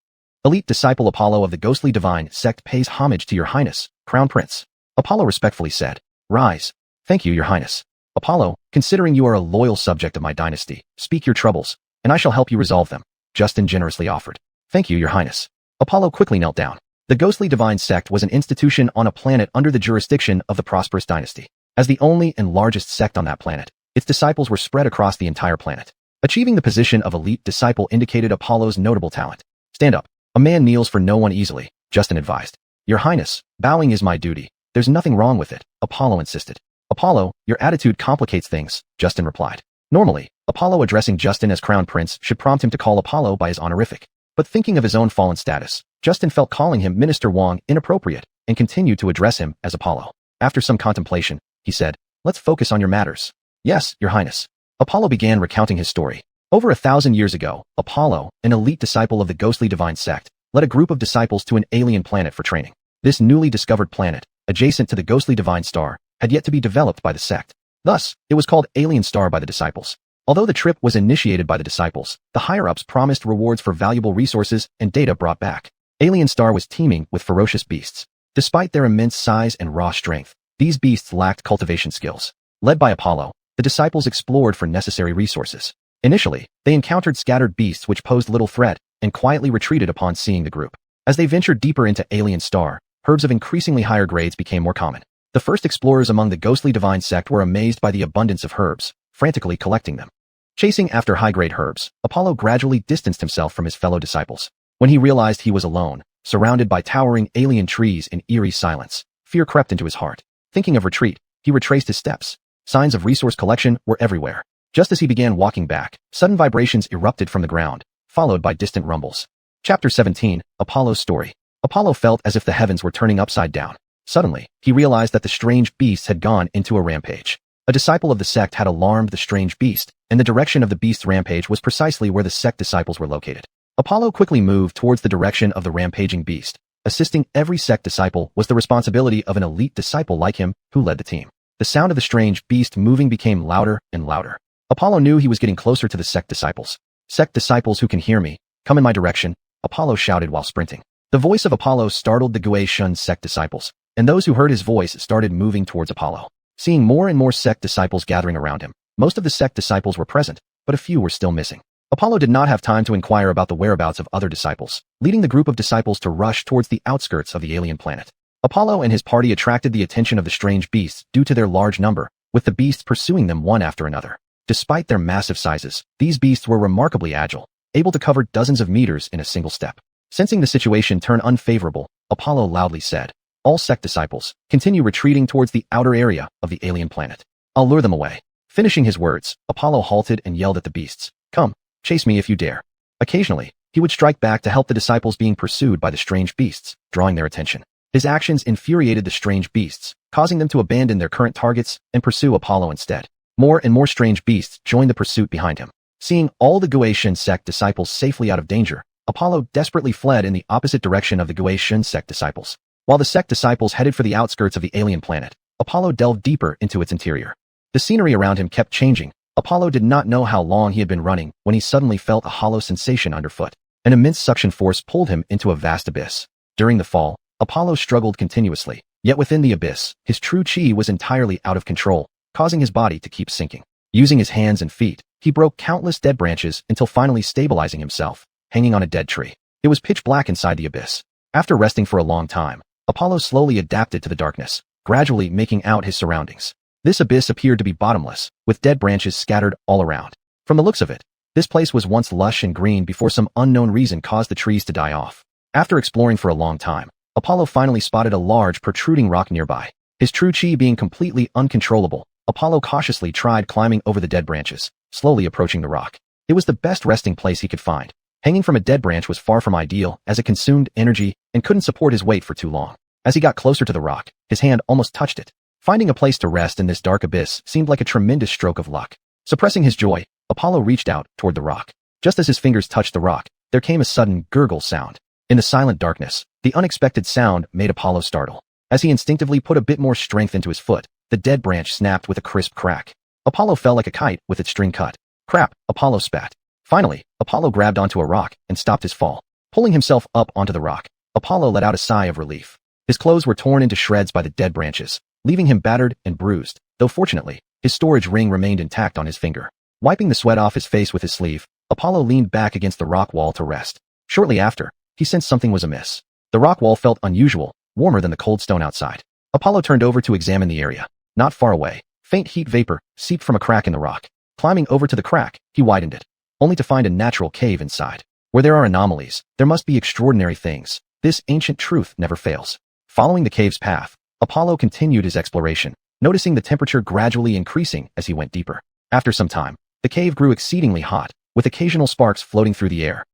Elite disciple Apollo of the ghostly divine sect pays homage to your highness, Crown Prince. Apollo respectfully said, rise. Thank you, your highness. Apollo, considering you are a loyal subject of my dynasty, speak your troubles, and I shall help you resolve them, Justin generously offered. Thank you, your highness. Apollo quickly knelt down. The ghostly divine sect was an institution on a planet under the jurisdiction of the Prosperous Dynasty. As the only and largest sect on that planet, its disciples were spread across the entire planet. Achieving the position of elite disciple indicated Apollo's notable talent. Stand up. A man kneels for no one easily, Justin advised. Your highness, bowing is my duty. There's nothing wrong with it, Apollo insisted. Apollo, your attitude complicates things, Justin replied. Normally, Apollo addressing Justin as Crown Prince should prompt him to call Apollo by his honorific. But thinking of his own fallen status, Justin felt calling him Minister Wang inappropriate and continued to address him as Apollo. After some contemplation, he said, let's focus on your matters. Yes, your highness. Apollo began recounting his story. Over 1,000 years ago, Apollo, an elite disciple of the ghostly divine sect, led a group of disciples to an alien planet for training. This newly discovered planet, adjacent to the ghostly divine star, had yet to be developed by the sect. Thus, it was called Alien Star by the disciples. Although the trip was initiated by the disciples, the higher-ups promised rewards for valuable resources and data brought back. Alien Star was teeming with ferocious beasts. Despite their immense size and raw strength, these beasts lacked cultivation skills. Led by Apollo, the disciples explored for necessary resources. Initially, they encountered scattered beasts which posed little threat and quietly retreated upon seeing the group. As they ventured deeper into Alien Star, herbs of increasingly higher grades became more common. The first explorers among the ghostly divine sect were amazed by the abundance of herbs, frantically collecting them. Chasing after high-grade herbs, Apollo gradually distanced himself from his fellow disciples. When he realized he was alone, surrounded by towering alien trees in eerie silence, fear crept into his heart. Thinking of retreat, he retraced his steps. Signs of resource collection were everywhere. Just as he began walking back, sudden vibrations erupted from the ground, followed by distant rumbles. Chapter 17, Apollo's Story. Apollo felt as if the heavens were turning upside down. Suddenly, he realized that the strange beasts had gone into a rampage. A disciple of the sect had alarmed the strange beast, and the direction of the beast's rampage was precisely where the sect disciples were located. Apollo quickly moved towards the direction of the rampaging beast. Assisting every sect disciple was the responsibility of an elite disciple like him who led the team. The sound of the strange beast moving became louder and louder. Apollo knew he was getting closer to the sect disciples. Sect disciples who can hear me, come in my direction, Apollo shouted while sprinting. The voice of Apollo startled the Gui Shun sect disciples, and those who heard his voice started moving towards Apollo. Seeing more and more sect disciples gathering around him, most of the sect disciples were present, but a few were still missing. Apollo did not have time to inquire about the whereabouts of other disciples, leading the group of disciples to rush towards the outskirts of the alien planet. Apollo and his party attracted the attention of the strange beasts due to their large number, with the beasts pursuing them one after another. Despite their massive sizes, these beasts were remarkably agile, able to cover dozens of meters in a single step. Sensing the situation turn unfavorable, Apollo loudly said, "All sect disciples, continue retreating towards the outer area of the alien planet. I'll lure them away." Finishing his words, Apollo halted and yelled at the beasts, "Come, chase me if you dare." Occasionally, he would strike back to help the disciples being pursued by the strange beasts, drawing their attention. His actions infuriated the strange beasts, causing them to abandon their current targets and pursue Apollo instead. More and more strange beasts joined the pursuit behind him. Seeing all the Gui Shun sect disciples safely out of danger, Apollo desperately fled in the opposite direction of the Gui Shun sect disciples. While the sect disciples headed for the outskirts of the alien planet, Apollo delved deeper into its interior. The scenery around him kept changing. Apollo did not know how long he had been running when he suddenly felt a hollow sensation underfoot. An immense suction force pulled him into a vast abyss. During the fall, Apollo struggled continuously, yet within the abyss, his true chi was entirely out of control, causing his body to keep sinking. Using his hands and feet, he broke countless dead branches until finally stabilizing himself, hanging on a dead tree. It was pitch black inside the abyss. After resting for a long time, Apollo slowly adapted to the darkness, gradually making out his surroundings. This abyss appeared to be bottomless, with dead branches scattered all around. From the looks of it, this place was once lush and green before some unknown reason caused the trees to die off. After exploring for a long time, Apollo finally spotted a large protruding rock nearby. His true chi being completely uncontrollable, Apollo cautiously tried climbing over the dead branches, slowly approaching the rock. It was the best resting place he could find. Hanging from a dead branch was far from ideal as it consumed energy and couldn't support his weight for too long. As he got closer to the rock, his hand almost touched it. Finding a place to rest in this dark abyss seemed like a tremendous stroke of luck. Suppressing his joy, Apollo reached out toward the rock. Just as his fingers touched the rock, there came a sudden gurgle sound. In the silent darkness, the unexpected sound made Apollo startle. As he instinctively put a bit more strength into his foot, the dead branch snapped with a crisp crack. Apollo fell like a kite with its string cut. Crap, Apollo spat. Finally, Apollo grabbed onto a rock and stopped his fall. Pulling himself up onto the rock, Apollo let out a sigh of relief. His clothes were torn into shreds by the dead branches, leaving him battered and bruised, though fortunately, his storage ring remained intact on his finger. Wiping the sweat off his face with his sleeve, Apollo leaned back against the rock wall to rest. Shortly after, he sensed something was amiss. The rock wall felt unusual, warmer than the cold stone outside. Apollo turned over to examine the area. Not far away, faint heat vapor seeped from a crack in the rock. Climbing over to the crack, he widened it, only to find a natural cave inside. Where there are anomalies, there must be extraordinary things. This ancient truth never fails. Following the cave's path, Apollo continued his exploration, noticing the temperature gradually increasing as he went deeper. After some time, the cave grew exceedingly hot, with occasional sparks floating through the air.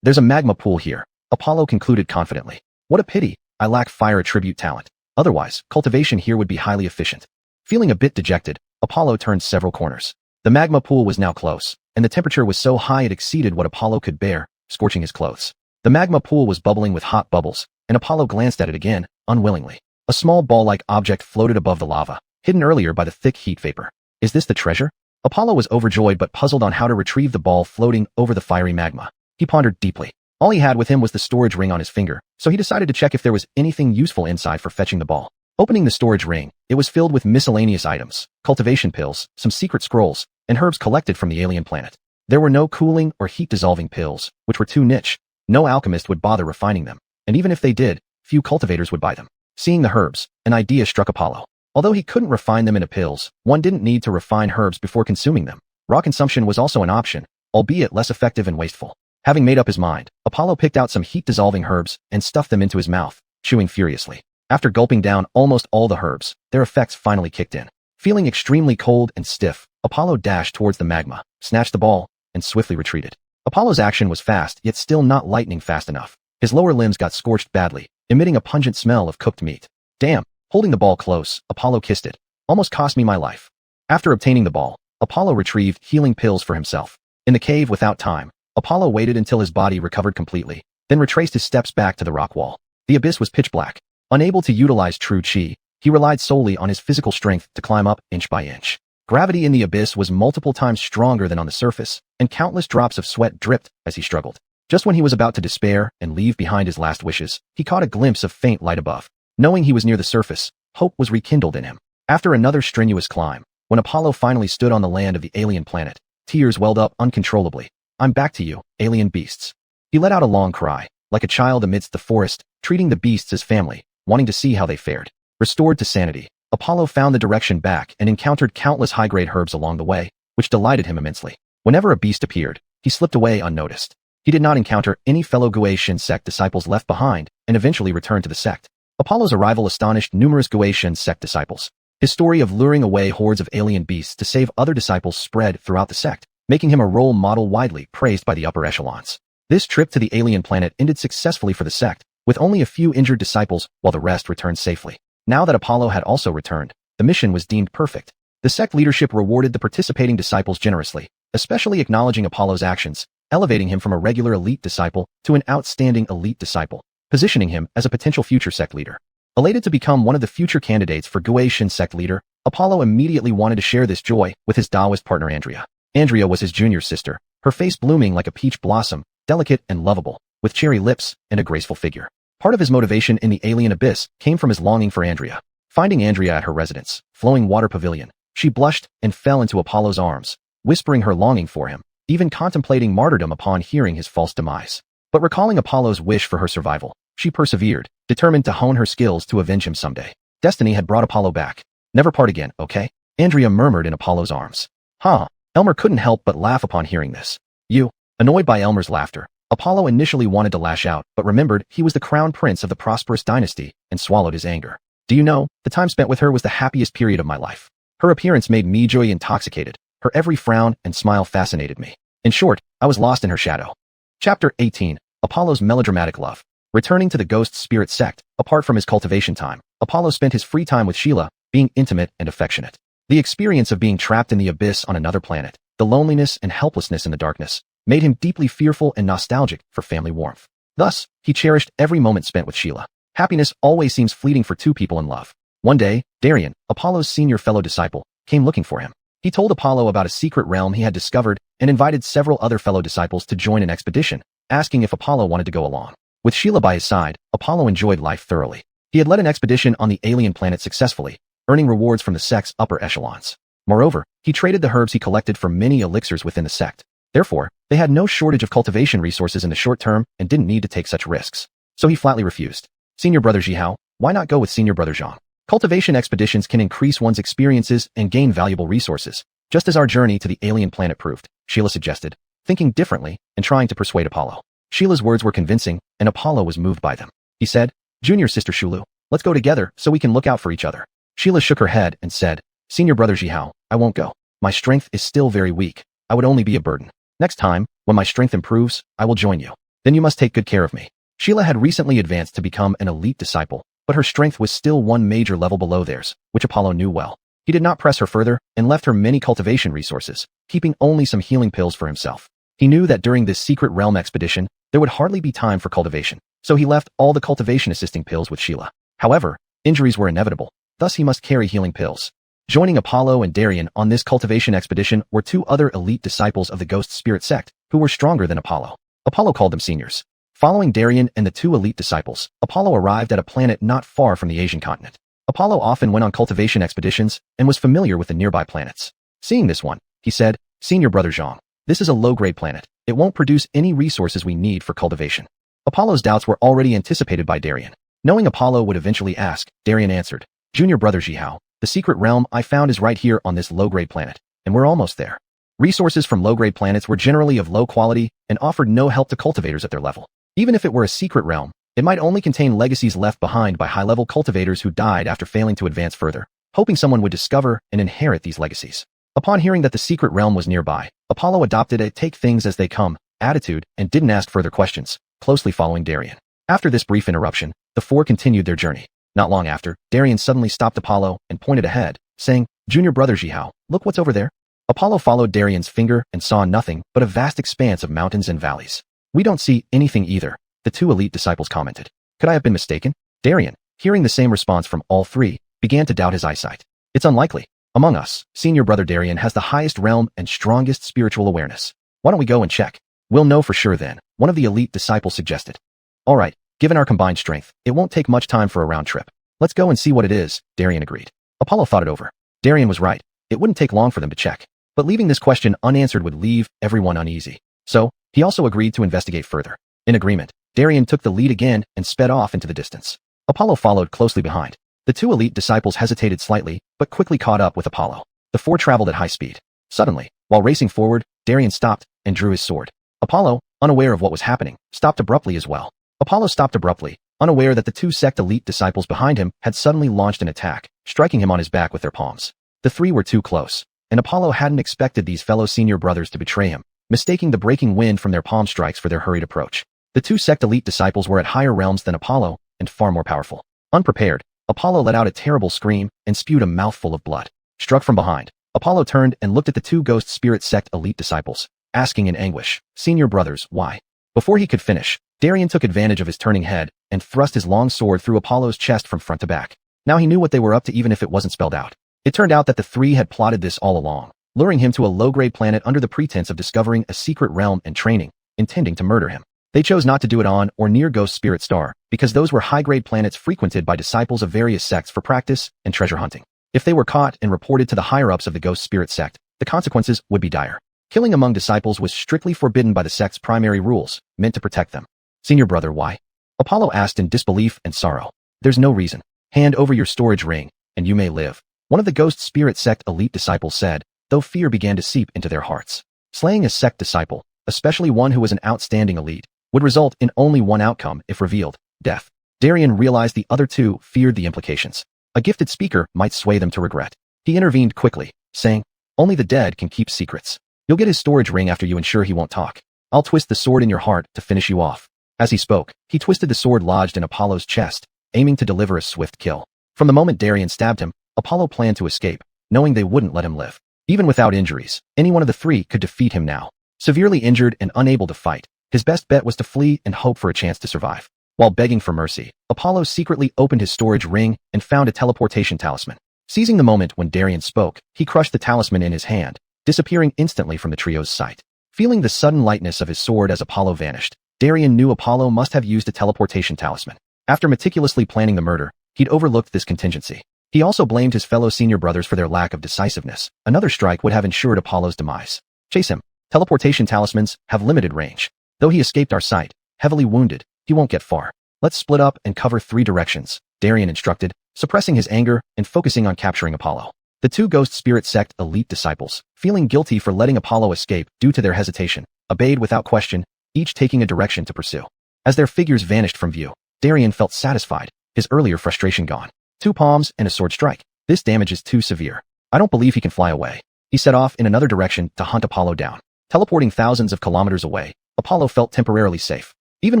"There's a magma pool here," Apollo concluded confidently. "What a pity, I lack fire attribute talent. Otherwise, cultivation here would be highly efficient." Feeling a bit dejected, Apollo turned several corners. The magma pool was now close, and the temperature was so high it exceeded what Apollo could bear, scorching his clothes. The magma pool was bubbling with hot bubbles, and Apollo glanced at it again, unwillingly. A small ball-like object floated above the lava, hidden earlier by the thick heat vapor. Is this the treasure? Apollo was overjoyed but puzzled on how to retrieve the ball floating over the fiery magma. He pondered deeply. All he had with him was the storage ring on his finger, so he decided to check if there was anything useful inside for fetching the ball. Opening the storage ring, it was filled with miscellaneous items, cultivation pills, some secret scrolls, and herbs collected from the alien planet. There were no cooling or heat-dissolving pills, which were too niche. No alchemist would bother refining them, and even if they did, few cultivators would buy them. Seeing the herbs, an idea struck Apollo. Although he couldn't refine them into pills, one didn't need to refine herbs before consuming them. Raw consumption was also an option, albeit less effective and wasteful. Having made up his mind, Apollo picked out some heat-dissolving herbs and stuffed them into his mouth, chewing furiously. After gulping down almost all the herbs, their effects finally kicked in. Feeling extremely cold and stiff, Apollo dashed towards the magma, snatched the ball, and swiftly retreated. Apollo's action was fast, yet still not lightning fast enough. His lower limbs got scorched badly, emitting a pungent smell of cooked meat. Damn! Holding the ball close, Apollo kissed it. Almost cost me my life. After obtaining the ball, Apollo retrieved healing pills for himself. In the cave without time, Apollo waited until his body recovered completely, then retraced his steps back to the rock wall. The abyss was pitch black. Unable to utilize true chi, he relied solely on his physical strength to climb up inch by inch. Gravity in the abyss was multiple times stronger than on the surface, and countless drops of sweat dripped as he struggled. Just when he was about to despair and leave behind his last wishes, he caught a glimpse of faint light above. Knowing he was near the surface, hope was rekindled in him. After another strenuous climb, when Apollo finally stood on the land of the alien planet, tears welled up uncontrollably. I'm back to you, alien beasts. He let out a long cry, like a child amidst the forest, treating the beasts as family, wanting to see how they fared. Restored to sanity, Apollo found the direction back and encountered countless high-grade herbs along the way, which delighted him immensely. Whenever a beast appeared, he slipped away unnoticed. He did not encounter any fellow Guaitian sect disciples left behind, and eventually returned to the sect. Apollo's arrival astonished numerous Guaitian sect disciples. His story of luring away hordes of alien beasts to save other disciples spread throughout the sect, making him a role model widely praised by the upper echelons. This trip to the alien planet ended successfully for the sect, with only a few injured disciples while the rest returned safely. Now that Apollo had also returned, the mission was deemed perfect. The sect leadership rewarded the participating disciples generously, especially acknowledging Apollo's actions, elevating him from a regular elite disciple to an outstanding elite disciple, positioning him as a potential future sect leader. Elated to become one of the future candidates for Guaitian sect leader, Apollo immediately wanted to share this joy with his Taoist partner Andrea. Andrea was his junior sister, her face blooming like a peach blossom, delicate and lovable, with cherry lips and a graceful figure. Part of his motivation in the alien abyss came from his longing for Andrea. Finding Andrea at her residence, Flowing Water Pavilion, she blushed and fell into Apollo's arms, whispering her longing for him, even contemplating martyrdom upon hearing his false demise. But recalling Apollo's wish for her survival, she persevered, determined to hone her skills to avenge him someday. Destiny had brought Apollo back. Never part again, okay? Andrea murmured in Apollo's arms. Huh. Elmer couldn't help but laugh upon hearing this. You. Annoyed by Elmer's laughter, Apollo initially wanted to lash out, but remembered he was the crown prince of the prosperous dynasty and swallowed his anger. Do you know, the time spent with her was the happiest period of my life. Her appearance made me joy intoxicated. Her every frown and smile fascinated me. In short, I was lost in her shadow. Chapter 18. Apollo's melodramatic love. Returning to the ghost spirit sect, apart from his cultivation time, Apollo spent his free time with Sheila, being intimate and affectionate. The experience of being trapped in the abyss on another planet, the loneliness and helplessness in the darkness, made him deeply fearful and nostalgic for family warmth. Thus, he cherished every moment spent with Sheila. Happiness always seems fleeting for two people in love. One day, Darian, Apollo's senior fellow disciple, came looking for him. He told Apollo about a secret realm he had discovered and invited several other fellow disciples to join an expedition, asking if Apollo wanted to go along. With Sheila by his side, Apollo enjoyed life thoroughly. He had led an expedition on the alien planet successfully, earning rewards from the sect's upper echelons. Moreover, he traded the herbs he collected for many elixirs within the sect. Therefore, they had no shortage of cultivation resources in the short term and didn't need to take such risks. So he flatly refused. Senior brother Jihao, why not go with senior brother Zhang? Cultivation expeditions can increase one's experiences and gain valuable resources, just as our journey to the alien planet proved, Sheila suggested, thinking differently and trying to persuade Apollo. Sheila's words were convincing, and Apollo was moved by them. He said, Junior sister Shulu, let's go together so we can look out for each other. Sheila shook her head and said, Senior brother Jihao, I won't go. My strength is still very weak. I would only be a burden. Next time, when my strength improves, I will join you. Then you must take good care of me. Sheila had recently advanced to become an elite disciple, but her strength was still one major level below theirs, which Apollo knew well. He did not press her further and left her many cultivation resources, keeping only some healing pills for himself. He knew that during this secret realm expedition, there would hardly be time for cultivation, so he left all the cultivation assisting pills with Sheila. However, injuries were inevitable, thus he must carry healing pills. Joining Apollo and Darien on this cultivation expedition were two other elite disciples of the Ghost Spirit sect, who were stronger than Apollo. Apollo called them seniors. Following Darien and the two elite disciples, Apollo arrived at a planet not far from the Asian continent. Apollo often went on cultivation expeditions and was familiar with the nearby planets. Seeing this one, he said, "Senior Brother Zhang, this is a low-grade planet. It won't produce any resources we need for cultivation." Apollo's doubts were already anticipated by Darien. Knowing Apollo would eventually ask, Darien answered, "Junior Brother Zhihao, the secret realm I found is right here on this low-grade planet, and we're almost there." Resources from low-grade planets were generally of low quality and offered no help to cultivators at their level. Even if it were a secret realm, it might only contain legacies left behind by high-level cultivators who died after failing to advance further, hoping someone would discover and inherit these legacies. Upon hearing that the secret realm was nearby, Apollo adopted a take things as they come attitude and didn't ask further questions, closely following Darien. After this brief interruption, the four continued their journey. Not long after, Darien suddenly stopped Apollo and pointed ahead, saying, "Junior Brother Zhihao, look what's over there." Apollo followed Darien's finger and saw nothing but a vast expanse of mountains and valleys. "We don't see anything either," the two elite disciples commented. "Could I have been mistaken?" Darien, hearing the same response from all three, began to doubt his eyesight. "It's unlikely. Among us, Senior Brother Darien has the highest realm and strongest spiritual awareness. Why don't we go and check? We'll know for sure then," one of the elite disciples suggested. "All right, given our combined strength, it won't take much time for a round trip. Let's go and see what it is," Darien agreed. Apollo thought it over. Darien was right. It wouldn't take long for them to check. But leaving this question unanswered would leave everyone uneasy. So, he also agreed to investigate further. In agreement, Darien took the lead again and sped off into the distance. Apollo followed closely behind. The two elite disciples hesitated slightly, but quickly caught up with Apollo. The four traveled at high speed. Suddenly, while racing forward, Darien stopped and drew his sword. Apollo, unaware of what was happening, stopped abruptly as well. Apollo stopped abruptly, unaware that the two sect elite disciples behind him had suddenly launched an attack, striking him on his back with their palms. The three were too close, and Apollo hadn't expected these fellow senior brothers to betray him, mistaking the breaking wind from their palm strikes for their hurried approach. The two sect elite disciples were at higher realms than Apollo and far more powerful. Unprepared, Apollo let out a terrible scream and spewed a mouthful of blood. Struck from behind, Apollo turned and looked at the two Ghost Spirit sect elite disciples, asking in anguish, "Senior brothers, why?" Before he could finish, Darien took advantage of his turning head and thrust his long sword through Apollo's chest from front to back. Now he knew what they were up to even if it wasn't spelled out. It turned out that the three had plotted this all along, luring him to a low-grade planet under the pretense of discovering a secret realm and training, intending to murder him. They chose not to do it on or near Ghost Spirit Star, because those were high-grade planets frequented by disciples of various sects for practice and treasure hunting. If they were caught and reported to the higher-ups of the Ghost Spirit sect, the consequences would be dire. Killing among disciples was strictly forbidden by the sect's primary rules, meant to protect them. "Senior brother, why?" Apollo asked in disbelief and sorrow. "There's no reason. Hand over your storage ring, and you may live," one of the Ghost Spirit sect elite disciples said, though fear began to seep into their hearts. Slaying a sect disciple, especially one who was an outstanding elite, would result in only one outcome if revealed: death. Darien realized the other two feared the implications. A gifted speaker might sway them to regret. He intervened quickly, saying, "Only the dead can keep secrets. You'll get his storage ring after you ensure he won't talk. I'll twist the sword in your heart to finish you off." As he spoke, he twisted the sword lodged in Apollo's chest, aiming to deliver a swift kill. From the moment Darien stabbed him, Apollo planned to escape, knowing they wouldn't let him live. Even without injuries, any one of the three could defeat him now. Severely injured and unable to fight, his best bet was to flee and hope for a chance to survive. While begging for mercy, Apollo secretly opened his storage ring and found a teleportation talisman. Seizing the moment when Darien spoke, he crushed the talisman in his hand, disappearing instantly from the trio's sight. Feeling the sudden lightness of his sword as Apollo vanished, Darien knew Apollo must have used a teleportation talisman. After meticulously planning the murder, he'd overlooked this contingency. He also blamed his fellow senior brothers for their lack of decisiveness. Another strike would have ensured Apollo's demise. "Chase him. Teleportation talismans have limited range. Though he escaped our sight, heavily wounded, he won't get far. Let's split up and cover 3 directions," Darien instructed, suppressing his anger and focusing on capturing Apollo. The two Ghost Spirit sect elite disciples, feeling guilty for letting Apollo escape due to their hesitation, obeyed without question, each taking a direction to pursue. As their figures vanished from view, Darien felt satisfied, his earlier frustration gone. 2 palms and a sword strike. This damage is too severe. I don't believe he can fly away. He set off in another direction to hunt Apollo down. Teleporting thousands of kilometers away, Apollo felt temporarily safe. Even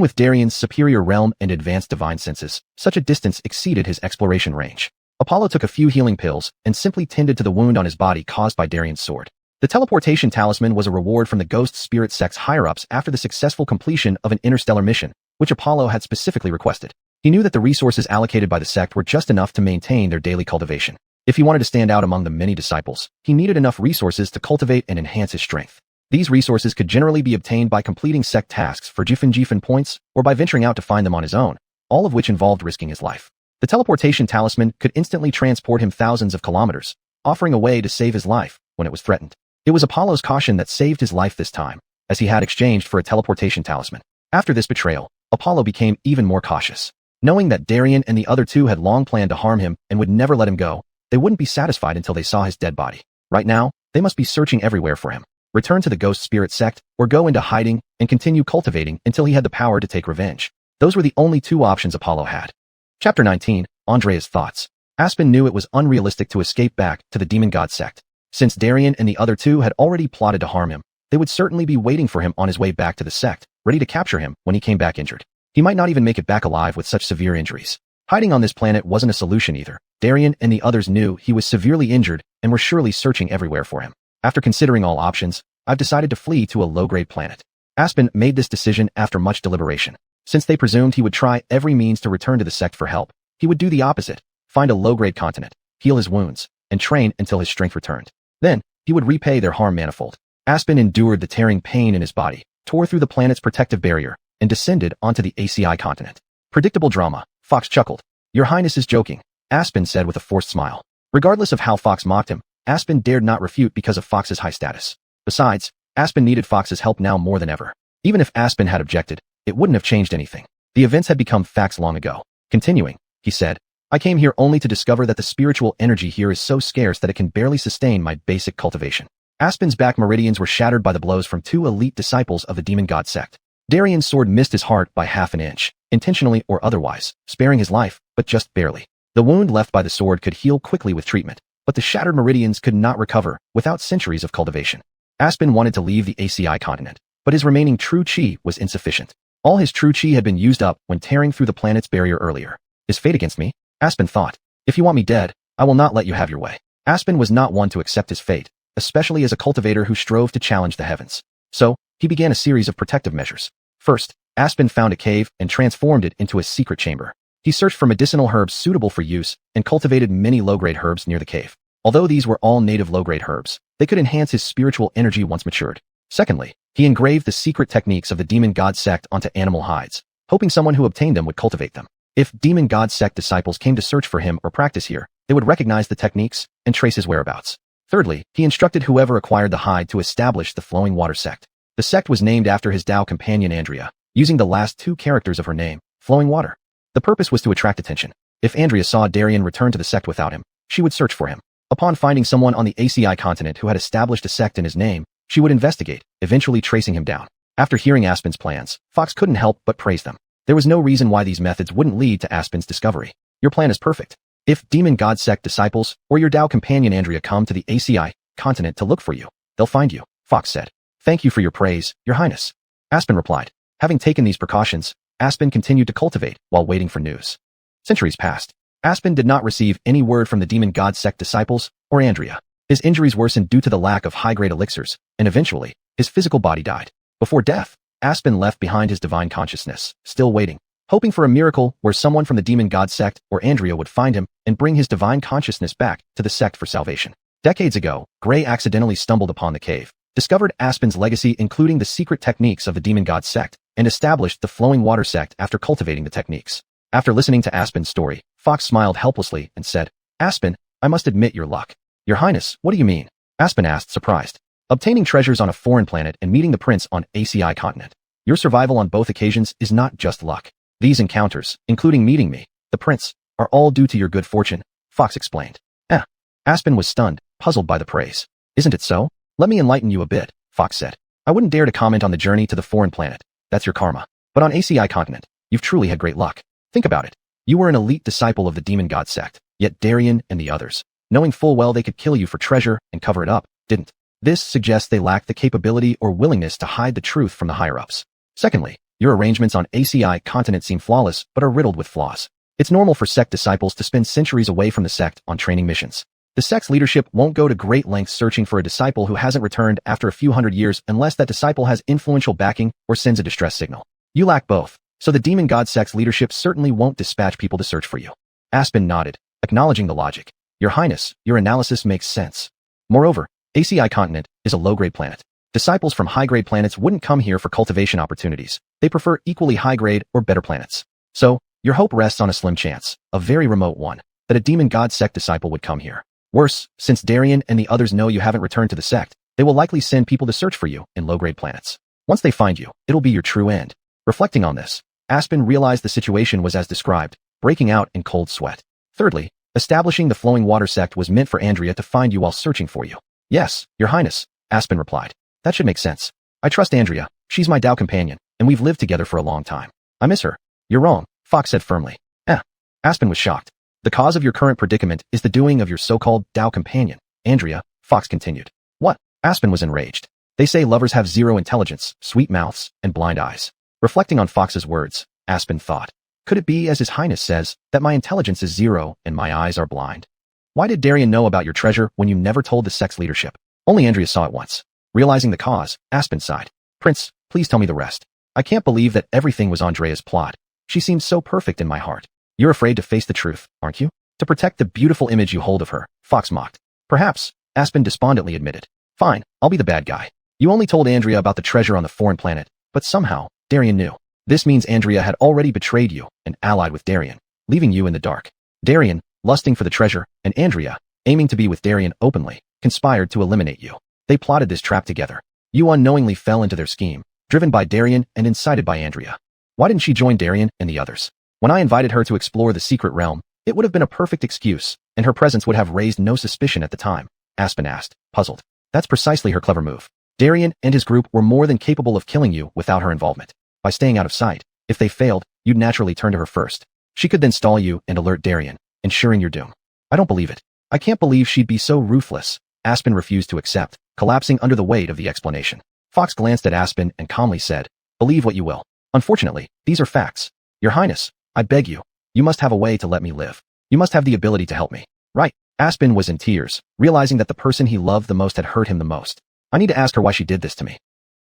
with Darien's superior realm and advanced divine senses, such a distance exceeded his exploration range. Apollo took a few healing pills and simply tended to the wound on his body caused by Darian's sword. The teleportation talisman was a reward from the Ghost Spirit Sect's higher-ups after the successful completion of an interstellar mission, which Apollo had specifically requested. He knew that the resources allocated by the sect were just enough to maintain their daily cultivation. If he wanted to stand out among the many disciples, he needed enough resources to cultivate and enhance his strength. These resources could generally be obtained by completing sect tasks for Jifen points or by venturing out to find them on his own, all of which involved risking his life. The teleportation talisman could instantly transport him thousands of kilometers, offering a way to save his life when it was threatened. It was Apollo's caution that saved his life this time, as he had exchanged for a teleportation talisman. After this betrayal, Apollo became even more cautious. Knowing that Darian and the other two had long planned to harm him and would never let him go, they wouldn't be satisfied until they saw his dead body. Right now, they must be searching everywhere for him. Return to the Ghost Spirit Sect, or go into hiding and continue cultivating until he had the power to take revenge. Those were the only two options Apollo had. Chapter 19, Andrea's Thoughts. Aspen knew it was unrealistic to escape back to the Demon God Sect. Since Darian and the other two had already plotted to harm him, they would certainly be waiting for him on his way back to the sect, ready to capture him when he came back injured. He might not even make it back alive with such severe injuries. Hiding on this planet wasn't a solution either. Darian and the others knew he was severely injured and were surely searching everywhere for him. After considering all options, I've decided to flee to a low-grade planet. Aspen made this decision after much deliberation. Since they presumed he would try every means to return to the sect for help, he would do the opposite, find a low-grade continent, heal his wounds, and train until his strength returned. Then, he would repay their harm manifold. Aspen endured the tearing pain in his body, tore through the planet's protective barrier, and descended onto the ACI continent. Predictable drama, Fox chuckled. Your Highness is joking, Aspen said with a forced smile. Regardless of how Fox mocked him, Aspen dared not refute because of Fox's high status. Besides, Aspen needed Fox's help now more than ever. Even if Aspen had objected, it wouldn't have changed anything. The events had become facts long ago. Continuing, he said, I came here only to discover that the spiritual energy here is so scarce that it can barely sustain my basic cultivation. Aspen's back meridians were shattered by the blows from two elite disciples of the Demon God Sect. Darian's sword missed his heart by half an inch, intentionally or otherwise, sparing his life, but just barely. The wound left by the sword could heal quickly with treatment, but the shattered meridians could not recover without centuries of cultivation. Aspen wanted to leave the ACI continent, but his remaining true chi was insufficient. All his true chi had been used up when tearing through the planet's barrier earlier. Is fate against me? Aspen thought. If you want me dead, I will not let you have your way. Aspen was not one to accept his fate, especially as a cultivator who strove to challenge the heavens. So, he began a series of protective measures. First, Aspen found a cave and transformed it into a secret chamber. He searched for medicinal herbs suitable for use and cultivated many low-grade herbs near the cave. Although these were all native low-grade herbs, they could enhance his spiritual energy once matured. Secondly, he engraved the secret techniques of the Demon God Sect onto animal hides, hoping someone who obtained them would cultivate them. If Demon God Sect disciples came to search for him or practice here, they would recognize the techniques and trace his whereabouts. Thirdly, he instructed whoever acquired the hide to establish the Flowing Water Sect. The sect was named after his Tao companion Andrea, using the last two characters of her name, Flowing Water. The purpose was to attract attention. If Andrea saw Darian return to the sect without him, she would search for him. Upon finding someone on the ACI continent who had established a sect in his name, she would investigate, eventually tracing him down. After hearing Aspen's plans, Fox couldn't help but praise them. There was no reason why these methods wouldn't lead to Aspen's discovery. Your plan is perfect. If Demon God Sect disciples or your Tao companion Andrea come to the ACI continent to look for you, they'll find you, Fox said. Thank you for your praise, Your Highness. Aspen replied. Having taken these precautions, Aspen continued to cultivate while waiting for news. Centuries passed. Aspen did not receive any word from the Demon God Sect disciples or Andrea. His injuries worsened due to the lack of high-grade elixirs, and eventually, his physical body died. Before death, Aspen left behind his divine consciousness, still waiting, hoping for a miracle where someone from the Demon God Sect or Andrea would find him and bring his divine consciousness back to the sect for salvation. Decades ago, Gray accidentally stumbled upon the cave, discovered Aspen's legacy including the secret techniques of the Demon God Sect, and established the Flowing Water Sect after cultivating the techniques. After listening to Aspen's story, Fox smiled helplessly and said, Aspen, I must admit your luck. Your Highness, what do you mean? Aspen asked, surprised. Obtaining treasures on a foreign planet and meeting the prince on ACI continent. Your survival on both occasions is not just luck. These encounters, including meeting me, the prince, are all due to your good fortune, Fox explained. Aspen was stunned, puzzled by the praise. Isn't it so? Let me enlighten you a bit, Fox said. I wouldn't dare to comment on the journey to the foreign planet. That's your karma. But on ACI continent, you've truly had great luck. Think about it. You were an elite disciple of the Demon God Sect, yet Darian and the others, knowing full well they could kill you for treasure and cover it up, didn't. This suggests they lacked the capability or willingness to hide the truth from the higher-ups. Secondly, your arrangements on ACI continent seem flawless but are riddled with flaws. It's normal for sect disciples to spend centuries away from the sect on training missions. The sect's leadership won't go to great lengths searching for a disciple who hasn't returned after a few hundred years unless that disciple has influential backing or sends a distress signal. You lack both, so the demon god sect's leadership certainly won't dispatch people to search for you. Aspen nodded, acknowledging the logic. Your Highness, your analysis makes sense. Moreover, ACI continent is a low-grade planet. Disciples from high-grade planets wouldn't come here for cultivation opportunities. They prefer equally high-grade or better planets. So, your hope rests on a slim chance, a very remote one, that a demon god sect disciple would come here. Worse, since Darien and the others know you haven't returned to the sect, they will likely send people to search for you in low-grade planets. Once they find you, it'll be your true end. Reflecting on this, Aspen realized the situation was as described, breaking out in cold sweat. Thirdly, establishing the flowing water sect was meant for Andrea to find you while searching for you. Yes, Your Highness, Aspen replied. That should make sense. I trust Andrea, she's my Tao companion, and we've lived together for a long time. I miss her. You're wrong, Fox said firmly. Aspen was shocked. The cause of your current predicament is the doing of your so-called Tao companion, Andrea, Fox continued. What? Aspen was enraged. They say lovers have zero intelligence, sweet mouths, and blind eyes. Reflecting on Fox's words, Aspen thought, could it be as His Highness says, that my intelligence is zero and my eyes are blind? Why did Darien know about your treasure when you never told the sect's leadership? Only Andrea saw it once. Realizing the cause, Aspen sighed. Prince, please tell me the rest. I can't believe that everything was Andrea's plot. She seems so perfect in my heart. You're afraid to face the truth, aren't you? To protect the beautiful image you hold of her, Fox mocked. Perhaps, Aspen despondently admitted. Fine, I'll be the bad guy. You only told Andrea about the treasure on the foreign planet, but somehow, Darien knew. This means Andrea had already betrayed you and allied with Darien, leaving you in the dark. Darien, lusting for the treasure, and Andrea, aiming to be with Darien openly, conspired to eliminate you. They plotted this trap together. You unknowingly fell into their scheme, driven by Darien and incited by Andrea. Why didn't she join Darien and the others? When I invited her to explore the secret realm, it would have been a perfect excuse, and her presence would have raised no suspicion at the time, Aspen asked, puzzled. That's precisely her clever move. Darien and his group were more than capable of killing you without her involvement. By staying out of sight, if they failed, you'd naturally turn to her first. She could then stall you and alert Darien, ensuring your doom. I don't believe it. I can't believe she'd be so ruthless. Aspen refused to accept, collapsing under the weight of the explanation. Fox glanced at Aspen and calmly said, believe what you will. Unfortunately, these are facts. Your Highness, I beg you. You must have a way to let me live. You must have the ability to help me. Right. Aspen was in tears, realizing that the person he loved the most had hurt him the most. I need to ask her why she did this to me.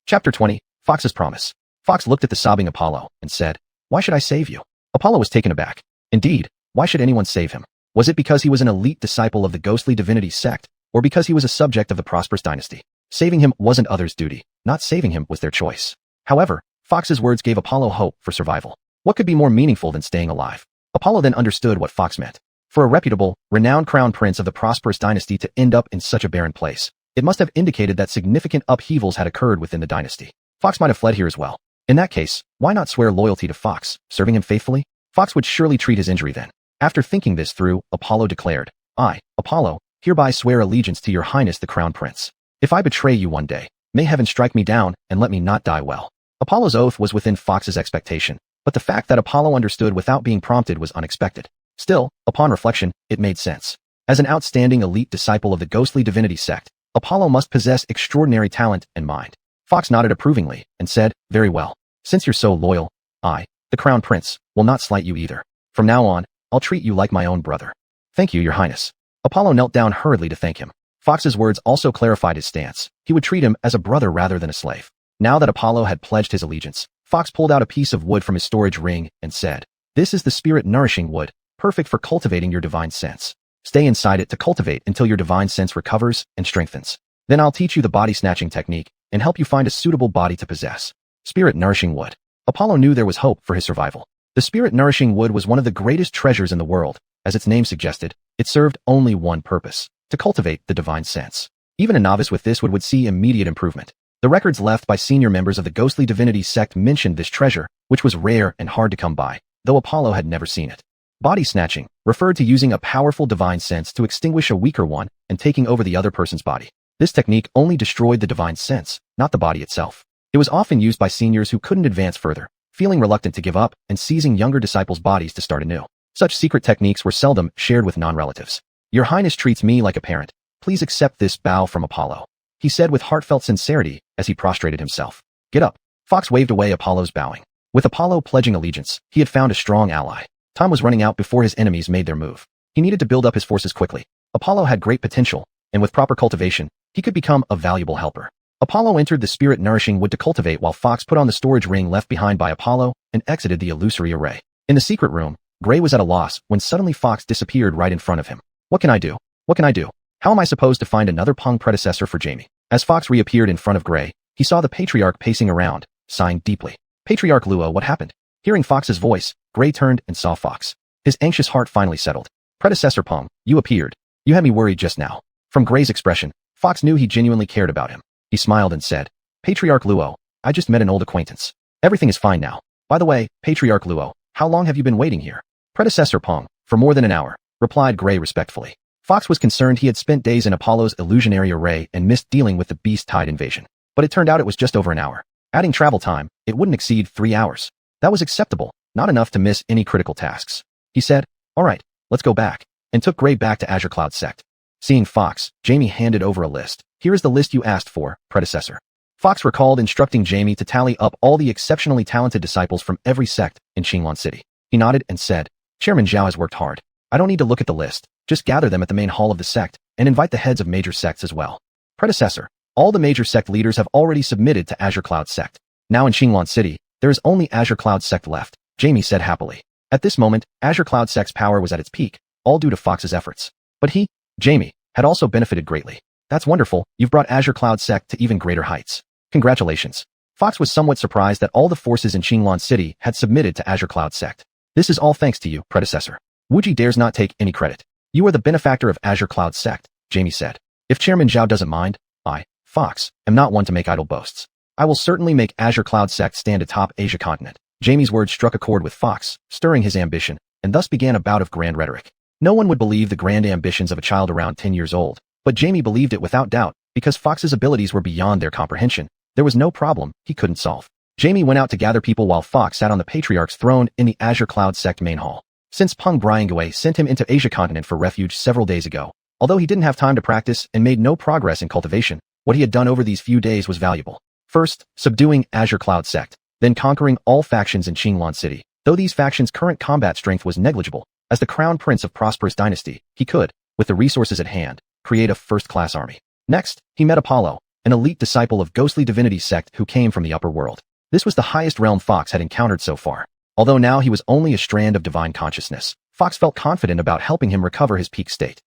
Chapter 20, Fox's Promise. Fox looked at the sobbing Apollo and said, why should I save you? Apollo was taken aback. Indeed, why should anyone save him? Was it because he was an elite disciple of the ghostly divinity sect, or because he was a subject of the prosperous dynasty? Saving him wasn't others' duty. Not saving him was their choice. However, Fox's words gave Apollo hope for survival. What could be more meaningful than staying alive? Apollo then understood what Fox meant. For a reputable, renowned crown prince of the prosperous dynasty to end up in such a barren place, it must have indicated that significant upheavals had occurred within the dynasty. Fox might have fled here as well. In that case, why not swear loyalty to Fox, serving him faithfully? Fox would surely treat his injury then. After thinking this through, Apollo declared, I, Apollo, hereby swear allegiance to your Highness the Crown Prince. If I betray you one day, may heaven strike me down and let me not die well. Apollo's oath was within Fox's expectation, but the fact that Apollo understood without being prompted was unexpected. Still, upon reflection, it made sense. As an outstanding elite disciple of the ghostly divinity sect, Apollo must possess extraordinary talent and mind. Fox nodded approvingly and said, very well. Since you're so loyal, I, the Crown Prince, will not slight you either. From now on, I'll treat you like my own brother. Thank you, Your Highness. Apollo knelt down hurriedly to thank him. Fox's words also clarified his stance. He would treat him as a brother rather than a slave. Now that Apollo had pledged his allegiance, Fox pulled out a piece of wood from his storage ring and said, this is the spirit-nourishing wood, perfect for cultivating your divine sense. Stay inside it to cultivate until your divine sense recovers and strengthens. Then I'll teach you the body-snatching technique and help you find a suitable body to possess. Spirit-nourishing wood. Apollo knew there was hope for his survival. The spirit-nourishing wood was one of the greatest treasures in the world. As its name suggested, it served only one purpose, to cultivate the divine sense. Even a novice with this wood would see immediate improvement. The records left by senior members of the ghostly divinity sect mentioned this treasure, which was rare and hard to come by, though Apollo had never seen it. Body snatching referred to using a powerful divine sense to extinguish a weaker one and taking over the other person's body. This technique only destroyed the divine sense, not the body itself. It was often used by seniors who couldn't advance further, feeling reluctant to give up and seizing younger disciples' bodies to start anew. Such secret techniques were seldom shared with non-relatives. Your Highness treats me like a parent. Please accept this bow from Apollo, he said with heartfelt sincerity as he prostrated himself. Get up. Fox waved away Apollo's bowing. With Apollo pledging allegiance, he had found a strong ally. Time was running out before his enemies made their move. He needed to build up his forces quickly. Apollo had great potential, and with proper cultivation, he could become a valuable helper. Apollo entered the spirit-nourishing wood to cultivate while Fox put on the storage ring left behind by Apollo and exited the illusory array. In the secret room, Gray was at a loss when suddenly Fox disappeared right in front of him. What can I do? What can I do? How am I supposed to find another Pung predecessor for Jamie? As Fox reappeared in front of Gray, he saw the Patriarch pacing around, sighing deeply. Patriarch Luo, what happened? Hearing Fox's voice, Gray turned and saw Fox. His anxious heart finally settled. Predecessor Pung, you appeared. You had me worried just now. From Gray's expression, Fox knew he genuinely cared about him. He smiled and said, Patriarch Luo, I just met an old acquaintance. Everything is fine now. By the way, Patriarch Luo, how long have you been waiting here? Predecessor Pung, for more than an hour, replied Gray respectfully. Fox was concerned he had spent days in Apollo's illusionary array and missed dealing with the beast tide invasion. But it turned out it was just over an hour. Adding travel time, it wouldn't exceed 3 hours. That was acceptable, not enough to miss any critical tasks. He said, all right, let's go back, and took Gray back to Azure Cloud Sect. Seeing Fox, Jamie handed over a list. Here is the list you asked for, predecessor. Fox recalled instructing Jamie to tally up all the exceptionally talented disciples from every sect in Qinglan City. He nodded and said, Chairman Zhao has worked hard. I don't need to look at the list, just gather them at the main hall of the sect, and invite the heads of major sects as well. Predecessor, all the major sect leaders have already submitted to Azure Cloud Sect. Now in Qinglan City, there is only Azure Cloud Sect left, Jamie said happily. At this moment, Azure Cloud Sect's power was at its peak, all due to Fox's efforts. But he, Jamie, had also benefited greatly. That's wonderful, you've brought Azure Cloud Sect to even greater heights. Congratulations. Fox was somewhat surprised that all the forces in Qinglan City had submitted to Azure Cloud Sect. This is all thanks to you, predecessor. Wuji dares not take any credit. You are the benefactor of Azure Cloud Sect, Jamie said. If Chairman Zhao doesn't mind, I, Fox, am not one to make idle boasts. I will certainly make Azure Cloud Sect stand atop Asia continent. Jamie's words struck a chord with Fox, stirring his ambition, and thus began a bout of grand rhetoric. No one would believe the grand ambitions of a child around 10 years old, but Jamie believed it without doubt, because Fox's abilities were beyond their comprehension. There was no problem he couldn't solve. Jamie went out to gather people while Fox sat on the Patriarch's throne in the Azure Cloud Sect main hall. Since Peng Briangwei sent him into Asia continent for refuge several days ago, although he didn't have time to practice and made no progress in cultivation, what he had done over these few days was valuable. First, subduing Azure Cloud Sect, then conquering all factions in Qinglan City. Though these factions' current combat strength was negligible, as the crown prince of prosperous dynasty, he could, with the resources at hand, create a first-class army. Next, he met Apollo, an elite disciple of ghostly divinity sect who came from the upper world. This was the highest realm Fox had encountered so far. Although now he was only a strand of divine consciousness, Fox felt confident about helping him recover his peak state.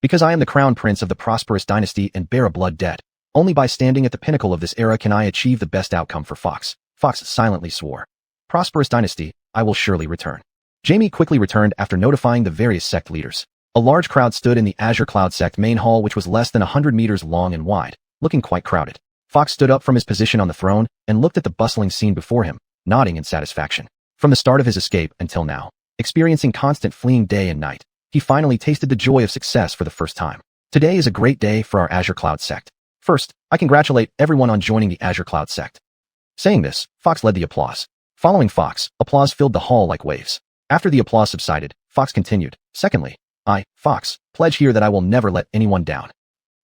Because I am the crown prince of the prosperous dynasty and bear a blood debt, only by standing at the pinnacle of this era can I achieve the best outcome for Fox. Fox silently swore. Prosperous dynasty, I will surely return. Jamie quickly returned after notifying the various sect leaders. A large crowd stood in the Azure Cloud Sect main hall, which was less than 100 meters long and wide, looking quite crowded. Fox stood up from his position on the throne and looked at the bustling scene before him, nodding in satisfaction. From the start of his escape until now, experiencing constant fleeing day and night, he finally tasted the joy of success for the first time. Today is a great day for our Azure Cloud Sect. First, I congratulate everyone on joining the Azure Cloud Sect. Saying this, Fox led the applause. Following Fox, applause filled the hall like waves. After the applause subsided, Fox continued. Secondly, I, Fox, pledge here that I will never let anyone down.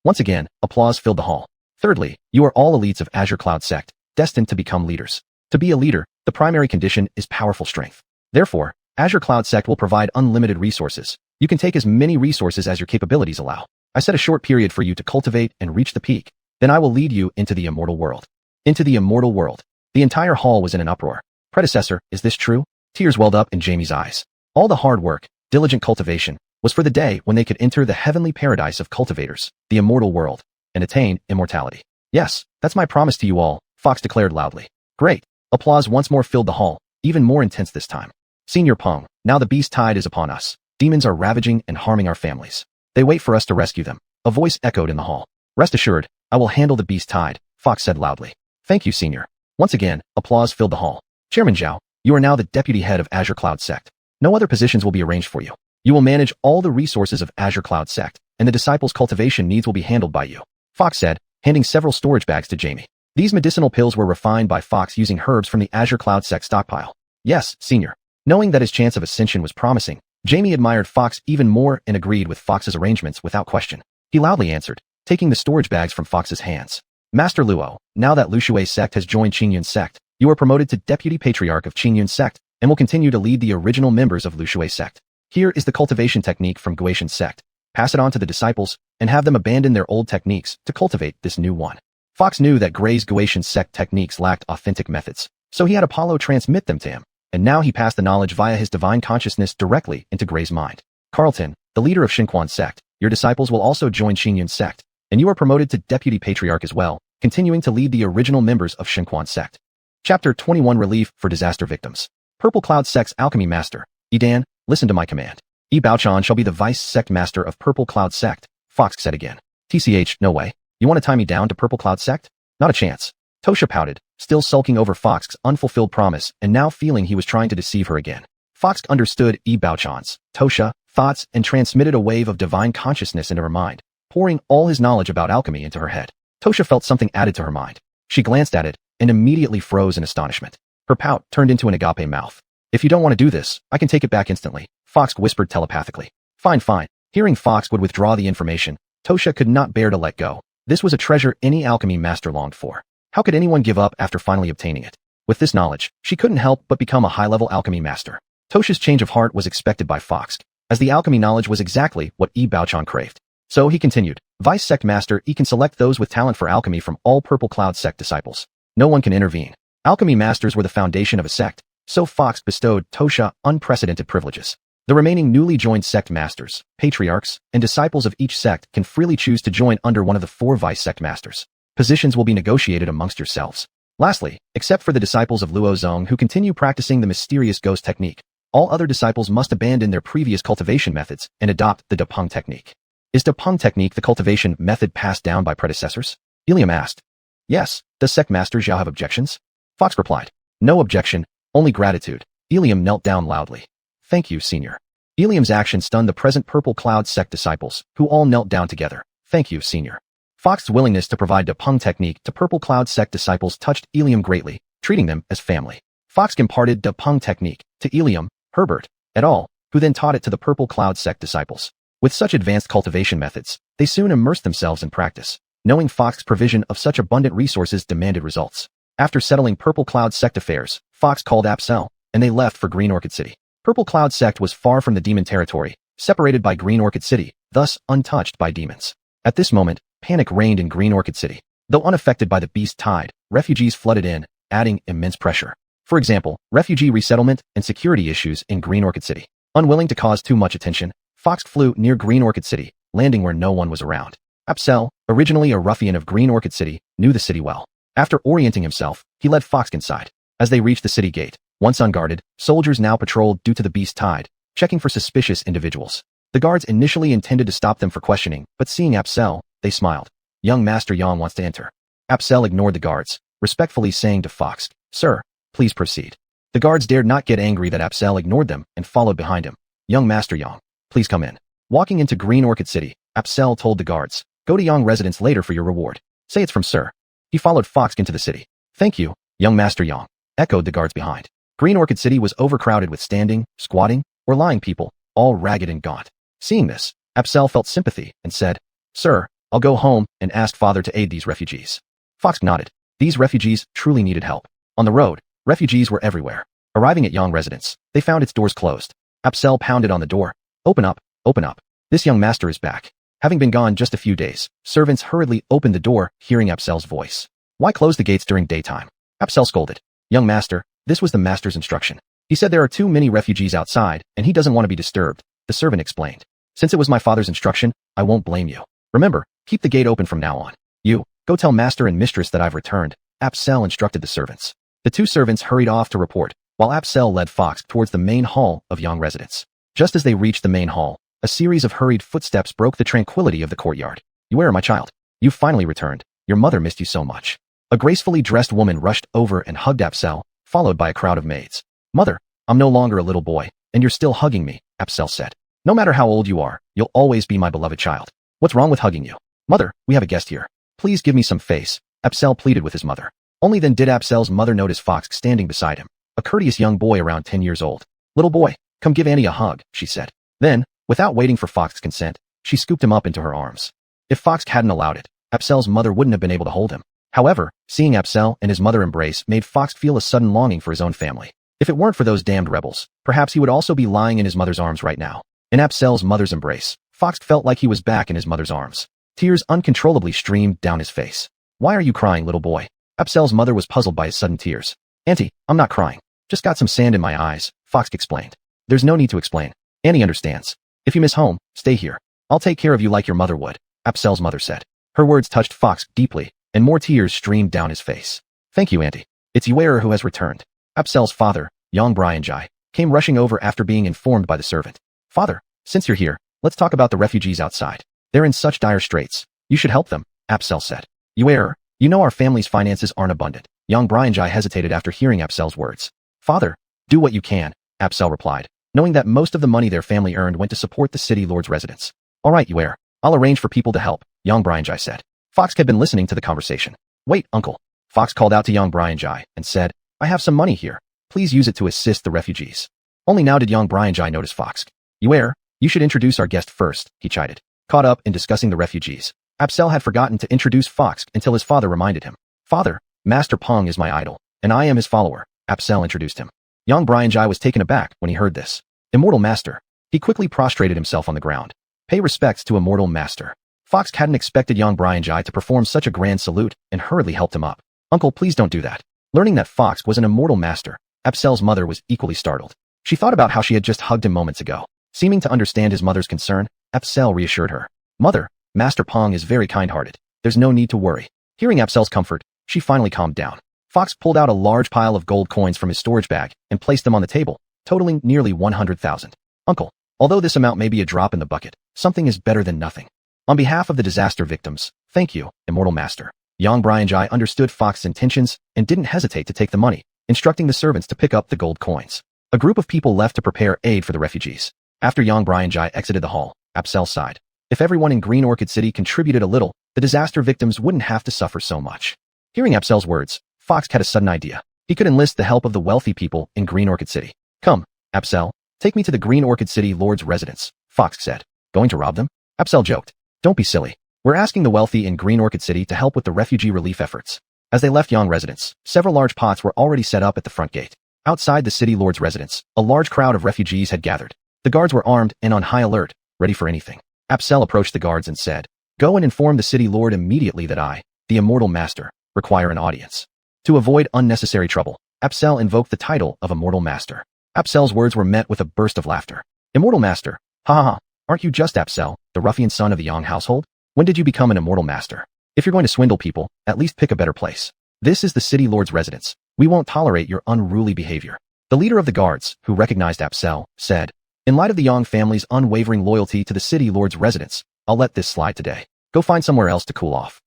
Once again, applause filled the hall. Thirdly, you are all elites of Azure Cloud Sect, destined to become leaders. To be a leader, the primary condition is powerful strength. Therefore, Azure Cloud Sect will provide unlimited resources. You can take as many resources as your capabilities allow. I set a short period for you to cultivate and reach the peak. Then I will lead you into the immortal world. Into the immortal world. The entire hall was in an uproar. Predecessor, is this true? Tears welled up in Jamie's eyes. All the hard work, diligent cultivation, was for the day when they could enter the heavenly paradise of cultivators, the immortal world, and attain immortality. Yes, that's my promise to you all, Fox declared loudly. Great. Applause once more filled the hall, even more intense this time. Senior Peng, now the beast tide is upon us. Demons are ravaging and harming our families. They wait for us to rescue them. A voice echoed in the hall. Rest assured, I will handle the beast tide, Fox said loudly. Thank you, Senior. Once again, applause filled the hall. Chairman Zhao, you are now the deputy head of Azure Cloud Sect. No other positions will be arranged for you. You will manage all the resources of Azure Cloud Sect, and the disciples' cultivation needs will be handled by you, Fox said, handing several storage bags to Jamie. These medicinal pills were refined by Fox using herbs from the Azure Cloud Sect stockpile. Yes, Senior. Knowing that his chance of ascension was promising, Jamie admired Fox even more and agreed with Fox's arrangements without question. He loudly answered, taking the storage bags from Fox's hands. Master Luo, now that Lu Shui's sect has joined Qingyun sect, you are promoted to Deputy Patriarch of Qingyun sect, and will continue to lead the original members of Lushui sect. Here is the cultivation technique from Guatian sect. Pass it on to the disciples, and have them abandon their old techniques to cultivate this new one. Fox knew that Gray's Guatian sect techniques lacked authentic methods, so he had Apollo transmit them to him, and now he passed the knowledge via his divine consciousness directly into Gray's mind. Carlton, the leader of Xinquan sect, your disciples will also join Xingyun sect, and you are promoted to deputy patriarch as well, continuing to lead the original members of Xinquan sect. Chapter 21 Relief for Disaster Victims. Purple Cloud sect's alchemy master, Edan, listen to my command. Baochan shall be the vice sect master of Purple Cloud sect, Fox said again. TCH, no way. You want to tie me down to Purple Cloud sect? Not a chance. Tosha pouted, still sulking over Fox's unfulfilled promise and now feeling he was trying to deceive her again. Fox understood Baochan's, Tosha, thoughts and transmitted a wave of divine consciousness into her mind, pouring all his knowledge about alchemy into her head. Tosha felt something added to her mind. She glanced at it and immediately froze in astonishment. Her pout turned into an agape mouth. If you don't want to do this, I can take it back instantly, Fox whispered telepathically. Fine, fine. Hearing Fox would withdraw the information, Tosha could not bear to let go. This was a treasure any alchemy master longed for. How could anyone give up after finally obtaining it? With this knowledge, she couldn't help but become a high-level alchemy master. Tosha's change of heart was expected by Fox, as the alchemy knowledge was exactly what Baochan craved. So he continued, Vice Sect Master can select those with talent for alchemy from all Purple Cloud Sect disciples. No one can intervene. Alchemy masters were the foundation of a sect, so Fox bestowed Tosha unprecedented privileges. The remaining newly joined sect masters, patriarchs, and disciples of each sect can freely choose to join under one of the 4 vice sect masters. Positions will be negotiated amongst yourselves. Lastly, except for the disciples of Luo Zong who continue practicing the mysterious ghost technique, all other disciples must abandon their previous cultivation methods and adopt the Dapeng technique. Is Dapeng technique the cultivation method passed down by predecessors? Ilium asked. Yes. Does sect master Zhao have objections? Fox replied. No objection, only gratitude. Ilium knelt down loudly. Thank you, senior. Ilium's action stunned the present Purple Cloud sect disciples, who all knelt down together. Thank you, senior. Fox's willingness to provide Dapeng technique to Purple Cloud sect disciples touched Ilium greatly, treating them as family. Fox imparted Dapeng technique to Ilium, Herbert, et al., who then taught it to the Purple Cloud sect disciples. With such advanced cultivation methods, they soon immersed themselves in practice, knowing Fox's provision of such abundant resources demanded results. After settling Purple Cloud sect affairs, Fox called Apsel, and they left for Green Orchid City. Purple Cloud sect was far from the demon territory, separated by Green Orchid City, thus untouched by demons. At this moment, panic reigned in Green Orchid City. Though unaffected by the beast tide, refugees flooded in, adding immense pressure. For example, refugee resettlement and security issues in Green Orchid City. Unwilling to cause too much attention, Fox flew near Green Orchid City, landing where no one was around. Apsel, originally a ruffian of Green Orchid City, knew the city well. After orienting himself, he led Fox inside. As they reached the city gate, once unguarded, soldiers now patrolled due to the beast tide, checking for suspicious individuals. The guards initially intended to stop them for questioning, but seeing Apsel, they smiled. Young Master Yang wants to enter. Apsel ignored the guards, respectfully saying to Fox, Sir, please proceed. The guards dared not get angry that Apsel ignored them and followed behind him. Young Master Yang, please come in. Walking into Green Orchid City, Apsel told the guards, Go to Yang residence later for your reward. Say it's from Sir. He followed Fox into the city. Thank you, Young Master Yang, echoed the guards behind. Green Orchid City was overcrowded with standing, squatting, or lying people, all ragged and gaunt. Seeing this, Apsel felt sympathy and said, Sir, I'll go home and ask Father to aid these refugees. Fox nodded. These refugees truly needed help. On the road, refugees were everywhere. Arriving at Yang residence, they found its doors closed. Apsel pounded on the door. Open up, open up. This young master is back. Having been gone just a few days, servants hurriedly opened the door, hearing Apsel's voice. Why close the gates during daytime? Apsel scolded. Young master, this was the master's instruction. He said there are too many refugees outside, and he doesn't want to be disturbed, the servant explained. Since it was my father's instruction, I won't blame you. Remember, keep the gate open from now on. You, go tell master and mistress that I've returned, Apsel instructed the servants. The 2 servants hurried off to report, while Apsel led Fox towards the main hall of Yang residence. Just as they reached the main hall, a series of hurried footsteps broke the tranquility of the courtyard. Where are my child? You finally returned. Your mother missed you so much. A gracefully dressed woman rushed over and hugged Apsel, followed by a crowd of maids. Mother, I'm no longer a little boy, and you're still hugging me, Apsel said. No matter how old you are, you'll always be my beloved child. What's wrong with hugging you? Mother, we have a guest here. Please give me some face, Apsel pleaded with his mother. Only then did Apsel's mother notice Fox standing beside him, a courteous young boy around 10 years old. Little boy, come give Annie a hug, she said. Then, without waiting for Fox's consent, she scooped him up into her arms. If Fox hadn't allowed it, Apsel's mother wouldn't have been able to hold him. However, seeing Apsel and his mother embrace made Fox feel a sudden longing for his own family. If it weren't for those damned rebels, perhaps he would also be lying in his mother's arms right now. In Apsel's mother's embrace, Fox felt like he was back in his mother's arms. Tears uncontrollably streamed down his face. Why are you crying, little boy? Apsel's mother was puzzled by his sudden tears. Auntie, I'm not crying. Just got some sand in my eyes, Fox explained. There's no need to explain. Annie understands. If you miss home, stay here. I'll take care of you like your mother would, Apsel's mother said. Her words touched Fox deeply, and more tears streamed down his face. Thank you, Auntie. It's Yuer who has returned. Apsel's father, Yang Brianjai, came rushing over after being informed by the servant. Father, since you're here, let's talk about the refugees outside. They're in such dire straits. You should help them, Apsel said. Yuer, you know our family's finances aren't abundant. Yang Brianjai hesitated after hearing Apsel's words. Father, do what you can, Apsel replied, knowing that most of the money their family earned went to support the city lord's residence. All right, Yuer, I'll arrange for people to help, Yang Brianjai said. Fox had been listening to the conversation. Wait, uncle. Fox called out to Yang Brianjai and said, I have some money here. Please use it to assist the refugees. Only now did Yang Brianjai notice Fox. Yuer, you should introduce our guest first, he chided. Caught up in discussing the refugees, Apsel had forgotten to introduce Fox until his father reminded him. Father, Master Pong is my idol, and I am his follower, Apsel introduced him. Yang Brianjai was taken aback when he heard this. Immortal Master. He quickly prostrated himself on the ground. Pay respects to Immortal Master. Fox hadn't expected Yang Brianjai to perform such a grand salute and hurriedly helped him up. Uncle, please don't do that. Learning that Fox was an Immortal Master, Apsel's mother was equally startled. She thought about how she had just hugged him moments ago. Seeming to understand his mother's concern, Apsel reassured her. Mother, Master Pong is very kind-hearted. There's no need to worry. Hearing Apsel's comfort, she finally calmed down. Fox pulled out a large pile of gold coins from his storage bag and placed them on the table, totaling nearly 100,000. Uncle, although this amount may be a drop in the bucket, something is better than nothing. On behalf of the disaster victims, thank you, Immortal Master. Yang Brianjai understood Fox's intentions and didn't hesitate to take the money, instructing the servants to pick up the gold coins. A group of people left to prepare aid for the refugees. After Yang Brianjai exited the hall, Apsel sighed. If everyone in Green Orchid City contributed a little, the disaster victims wouldn't have to suffer so much. Hearing Apsel's words, Fox had a sudden idea. He could enlist the help of the wealthy people in Green Orchid City. Come, Apsel, take me to the Green Orchid City Lord's residence, Fox said. Going to rob them? Apsel joked. Don't be silly. We're asking the wealthy in Green Orchid City to help with the refugee relief efforts. As they left Yang residence, several large pots were already set up at the front gate. Outside the city lord's residence, a large crowd of refugees had gathered. The guards were armed and on high alert, ready for anything. Apsel approached the guards and said, Go and inform the city lord immediately that I, the Immortal Master, require an audience. To avoid unnecessary trouble, Apsel invoked the title of Immortal Master. Apsel's words were met with a burst of laughter. Immortal Master? Ha ha ha. Aren't you just Apsel, the ruffian son of the Yang household? When did you become an Immortal Master? If you're going to swindle people, at least pick a better place. This is the city lord's residence. We won't tolerate your unruly behavior. The leader of the guards, who recognized Apsel, said, In light of the Yang family's unwavering loyalty to the city lord's residence, I'll let this slide today. Go find somewhere else to cool off.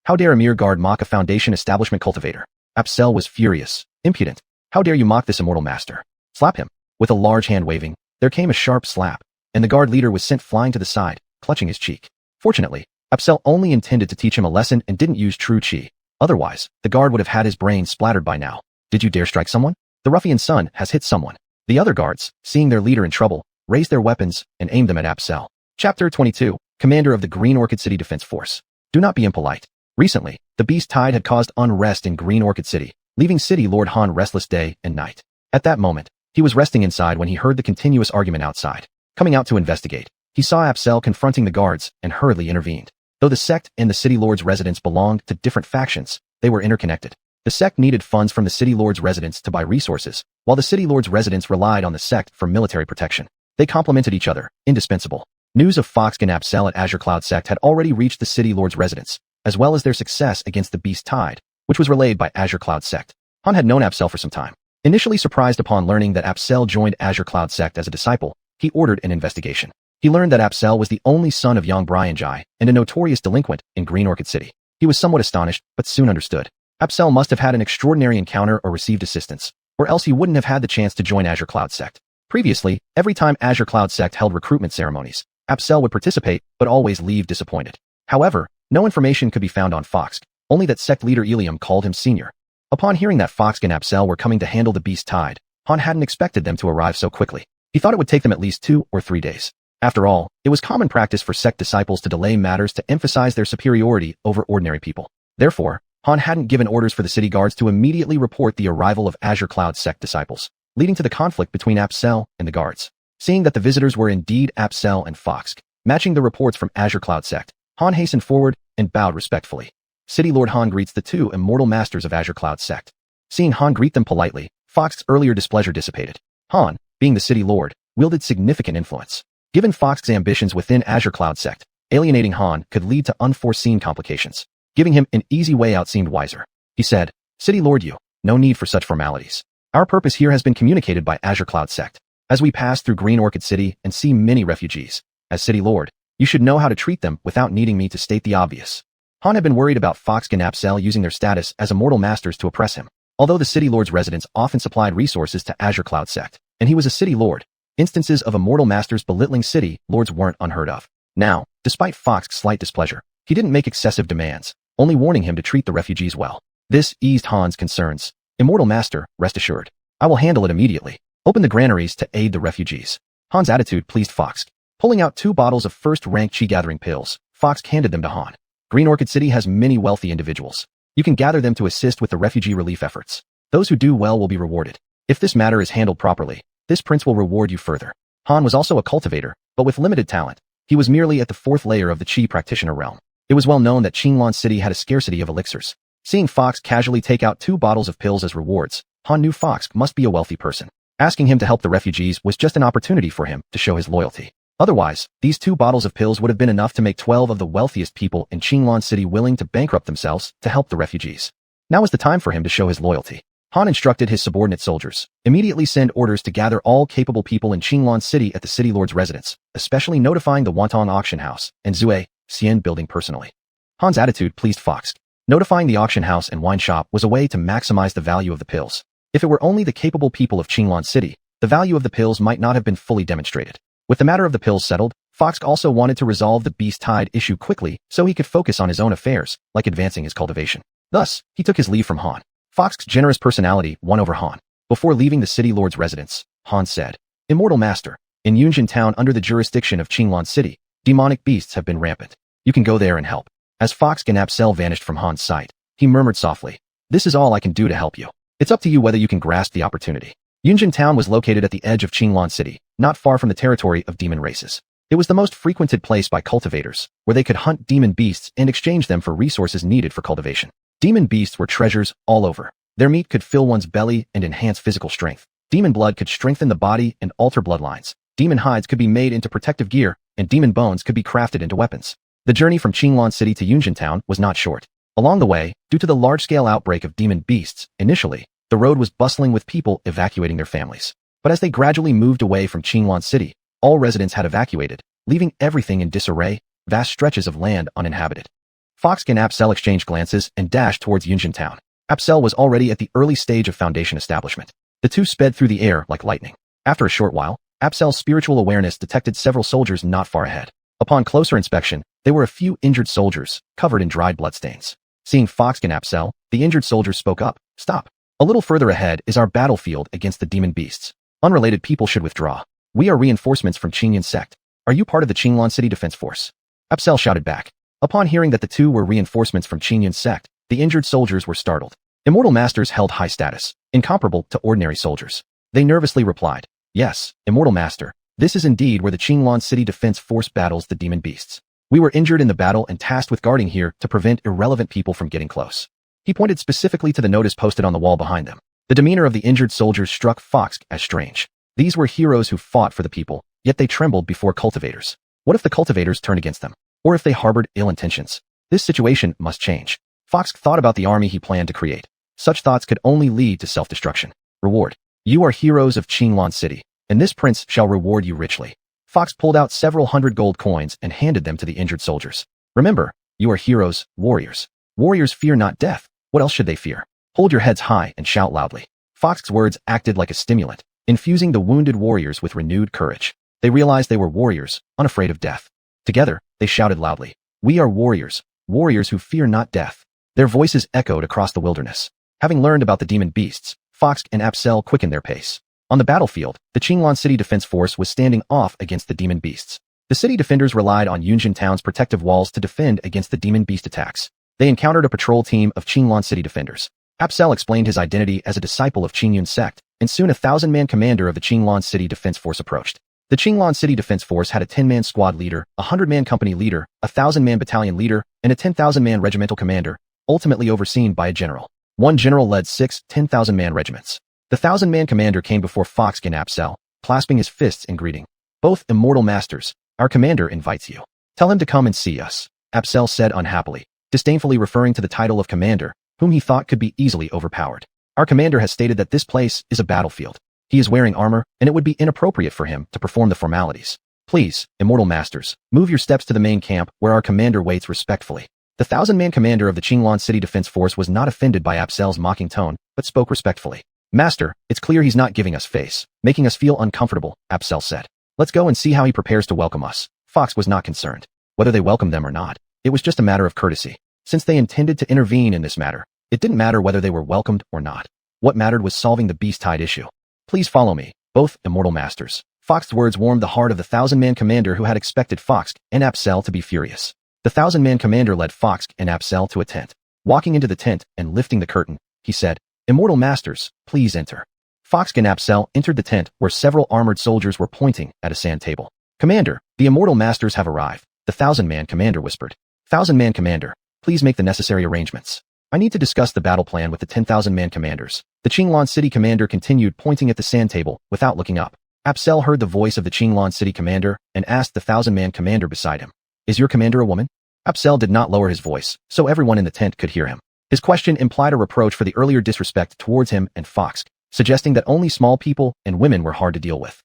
How dare a mere guard mock a Foundation establishment cultivator? Apsel was furious. Impudent. How dare you mock this Immortal Master? Slap him. With a large hand waving, there came a sharp slap, and the guard leader was sent flying to the side, clutching his cheek. Fortunately, Apsel only intended to teach him a lesson and didn't use true chi. Otherwise, the guard would have had his brain splattered by now. Did you dare strike someone? The ruffian's son has hit someone. The other guards, seeing their leader in trouble, raised their weapons and aimed them at Apsel. Chapter 22, Commander of the Green Orchid City Defense Force. Do not be impolite. Recently, the beast tide had caused unrest in Green Orchid City, leaving City Lord Han restless day and night. At that moment, he was resting inside when he heard the continuous argument outside. Coming out to investigate, he saw Apsel confronting the guards and hurriedly intervened. Though the sect and the City Lord's residence belonged to different factions, they were interconnected. The sect needed funds from the City Lord's residence to buy resources, while the City Lord's residence relied on the sect for military protection. They complemented each other, indispensable. News of Fox and Apsel at Azure Cloud sect had already reached the City Lord's residence, as well as their success against the Beast Tide, which was relayed by Azure Cloud sect. Han had known Apsel for some time. Initially surprised upon learning that Apsel joined Azure Cloud sect as a disciple, he ordered an investigation. He learned that Apsel was the only son of Yang Brianjai and a notorious delinquent in Green Orchid City. He was somewhat astonished, but soon understood. Apsel must have had an extraordinary encounter or received assistance, or else he wouldn't have had the chance to join Azure Cloud sect. Previously, every time Azure Cloud sect held recruitment ceremonies, Apsel would participate, but always leave disappointed. However, no information could be found on Fox, only that sect leader Ilium called him senior. Upon hearing that Fox and Apsel were coming to handle the Beast Tide, Han hadn't expected them to arrive so quickly. He thought it would take them at least 2 or 3 days. After all, it was common practice for sect disciples to delay matters to emphasize their superiority over ordinary people. Therefore, Han hadn't given orders for the city guards to immediately report the arrival of Azure Cloud sect disciples. leading to the conflict between Apsel and the guards. Seeing that the visitors were indeed Apsel and Fox, matching the reports from Azure Cloud Sect, Han hastened forward and bowed respectfully. City Lord Han greets the two immortal masters of Azure Cloud Sect. Seeing Han greet them politely, Fox's earlier displeasure dissipated. Han, being the City Lord, wielded significant influence. Given Fox's ambitions within Azure Cloud Sect, alienating Han could lead to unforeseen complications. Giving him an easy way out seemed wiser. He said, City Lord you, no need for such formalities. Our purpose here has been communicated by Azure Cloud Sect. As we pass through Green Orchid City and see many refugees, as City Lord, you should know how to treat them without needing me to state the obvious. Han had been worried about Fox and Apsel using their status as immortal masters to oppress him. Although the City Lord's residents often supplied resources to Azure Cloud Sect, and he was a City Lord, instances of immortal masters belittling City Lords weren't unheard of. Now, despite Fox's slight displeasure, he didn't make excessive demands, only warning him to treat the refugees well. This eased Han's concerns. Immortal Master, rest assured. I will handle it immediately. Open the granaries to aid the refugees. Han's attitude pleased Fox. Pulling out 2 bottles of first-rank chi-gathering pills, Fox handed them to Han. Green Orchid City has many wealthy individuals. You can gather them to assist with the refugee relief efforts. Those who do well will be rewarded. If this matter is handled properly, this prince will reward you further. Han was also a cultivator, but with limited talent. He was merely at the 4th layer of the Chi practitioner realm. It was well known that Qinglong City had a scarcity of elixirs. Seeing Fox casually take out 2 bottles of pills as rewards, Han knew Fox must be a wealthy person. Asking him to help the refugees was just an opportunity for him to show his loyalty. Otherwise, these 2 bottles of pills would have been enough to make 12 of the wealthiest people in Qinglong City willing to bankrupt themselves to help the refugees. Now was the time for him to show his loyalty. Han instructed his subordinate soldiers, immediately send orders to gather all capable people in Qinglong City at the City Lord's residence, especially notifying the Wantong Auction House and Zue Xian building personally. Han's attitude pleased Fox. Notifying the auction house and wine shop was a way to maximize the value of the pills. If it were only the capable people of Qinglong City, the value of the pills might not have been fully demonstrated. With the matter of the pills settled, Fox also wanted to resolve the Beast Tide issue quickly so he could focus on his own affairs, like advancing his cultivation. Thus, he took his leave from Han. Fox's generous personality won over Han. Before leaving the City Lord's residence, Han said, Immortal Master, in Yunjin Town under the jurisdiction of Qinglong City, demonic beasts have been rampant. You can go there and help. As Fox and Apsel vanished from Han's sight, he murmured softly, This is all I can do to help you. It's up to you whether you can grasp the opportunity. Yunjin Town was located at the edge of Qinglong City, not far from the territory of demon races. It was the most frequented place by cultivators, where they could hunt demon beasts and exchange them for resources needed for cultivation. Demon beasts were treasures all over. Their meat could fill one's belly and enhance physical strength. Demon blood could strengthen the body and alter bloodlines. Demon hides could be made into protective gear, and demon bones could be crafted into weapons. The journey from Qinglong City to Yunjin Town was not short. Along the way, due to the large-scale outbreak of demon beasts, initially, the road was bustling with people evacuating their families. But as they gradually moved away from Qinglong City, all residents had evacuated, leaving everything in disarray, vast stretches of land uninhabited. Fox and Apsel exchanged glances and dashed towards Yunjin Town. Apsel was already at the early stage of foundation establishment. The two sped through the air like lightning. After a short while, Apsel's spiritual awareness detected several soldiers not far ahead. Upon closer inspection, they were a few injured soldiers, covered in dried bloodstains. Seeing Fox and Apsel, the injured soldiers spoke up, Stop. A little further ahead is our battlefield against the demon beasts. Unrelated people should withdraw. We are reinforcements from Qingyun sect. Are you part of the Qinglong City Defense Force? Apsel shouted back. Upon hearing that the two were reinforcements from Qingyun sect, the injured soldiers were startled. Immortal masters held high status, incomparable to ordinary soldiers. They nervously replied, Yes, Immortal Master, this is indeed where the Qinglong City Defense Force battles the demon beasts. We were injured in the battle and tasked with guarding here to prevent irrelevant people from getting close. He pointed specifically to the notice posted on the wall behind them. The demeanor of the injured soldiers struck Fox as strange. These were heroes who fought for the people, yet they trembled before cultivators. What if the cultivators turned against them? Or if they harbored ill intentions? This situation must change. Fox thought about the army he planned to create. Such thoughts could only lead to self-destruction. Reward. You are heroes of Qinglong City, and this prince shall reward you richly. Fox pulled out several hundred gold coins and handed them to the injured soldiers. Remember, you are heroes, warriors. Warriors fear not death. What else should they fear? Hold your heads high and shout loudly. Fox's words acted like a stimulant, infusing the wounded warriors with renewed courage. They realized they were warriors, unafraid of death. Together, they shouted loudly, We are warriors, warriors who fear not death. Their voices echoed across the wilderness. Having learned about the demon beasts, Fox and Apsel quickened their pace. On the battlefield, the Qinglong City Defense Force was standing off against the demon beasts. The city defenders relied on Yunjin Town's protective walls to defend against the demon beast attacks. They encountered a patrol team of Qinglong City defenders. Apsel explained his identity as a disciple of Qingyun sect and soon a 1,000-man commander of the Qinglan City Defense Force approached. The Qinglan City Defense Force had a 10-man squad leader, a 100-man company leader, a 1,000-man battalion leader, and a 10,000-man regimental commander, ultimately overseen by a general. One general led 6 10,000-man regiments. The 1,000-man commander came before Fox and Apsel, clasping his fists in greeting. "Both immortal masters, our commander invites you. Tell him to come and see us," Apsel said unhappily, disdainfully referring to the title of commander, whom he thought could be easily overpowered. "Our commander has stated that this place is a battlefield. He is wearing armor, and it would be inappropriate for him to perform the formalities. Please, immortal masters, move your steps to the main camp where our commander waits respectfully." The 1,000-man commander of the Qinglan City Defense Force was not offended by Apsel's mocking tone, but spoke respectfully. "Master, it's clear he's not giving us face, making us feel uncomfortable," Apsel said. "Let's go and see how he prepares to welcome us." Fox was not concerned whether they welcomed them or not. It was just a matter of courtesy. Since they intended to intervene in this matter, it didn't matter whether they were welcomed or not. What mattered was solving the beast-tide issue. "Please follow me, both immortal masters." Fox's words warmed the heart of the 1,000-man commander who had expected Fox and Apsel to be furious. The 1,000-man commander led Fox and Apsel to a tent. Walking into the tent and lifting the curtain, he said, "Immortal masters, please enter." Fox and Apsel entered the tent where several armored soldiers were pointing at a sand table. "Commander, the immortal masters have arrived," the 1,000-man commander whispered. "1,000-man commander, please make the necessary arrangements. I need to discuss the battle plan with the 10,000-man commanders." The Qinglan City commander continued pointing at the sand table without looking up. Apsel heard the voice of the Qinglan City commander and asked the 1,000-man commander beside him, "Is your commander a woman?" Apsel did not lower his voice, so everyone in the tent could hear him. His question implied a reproach for the earlier disrespect towards him and Fox, suggesting that only small people and women were hard to deal with.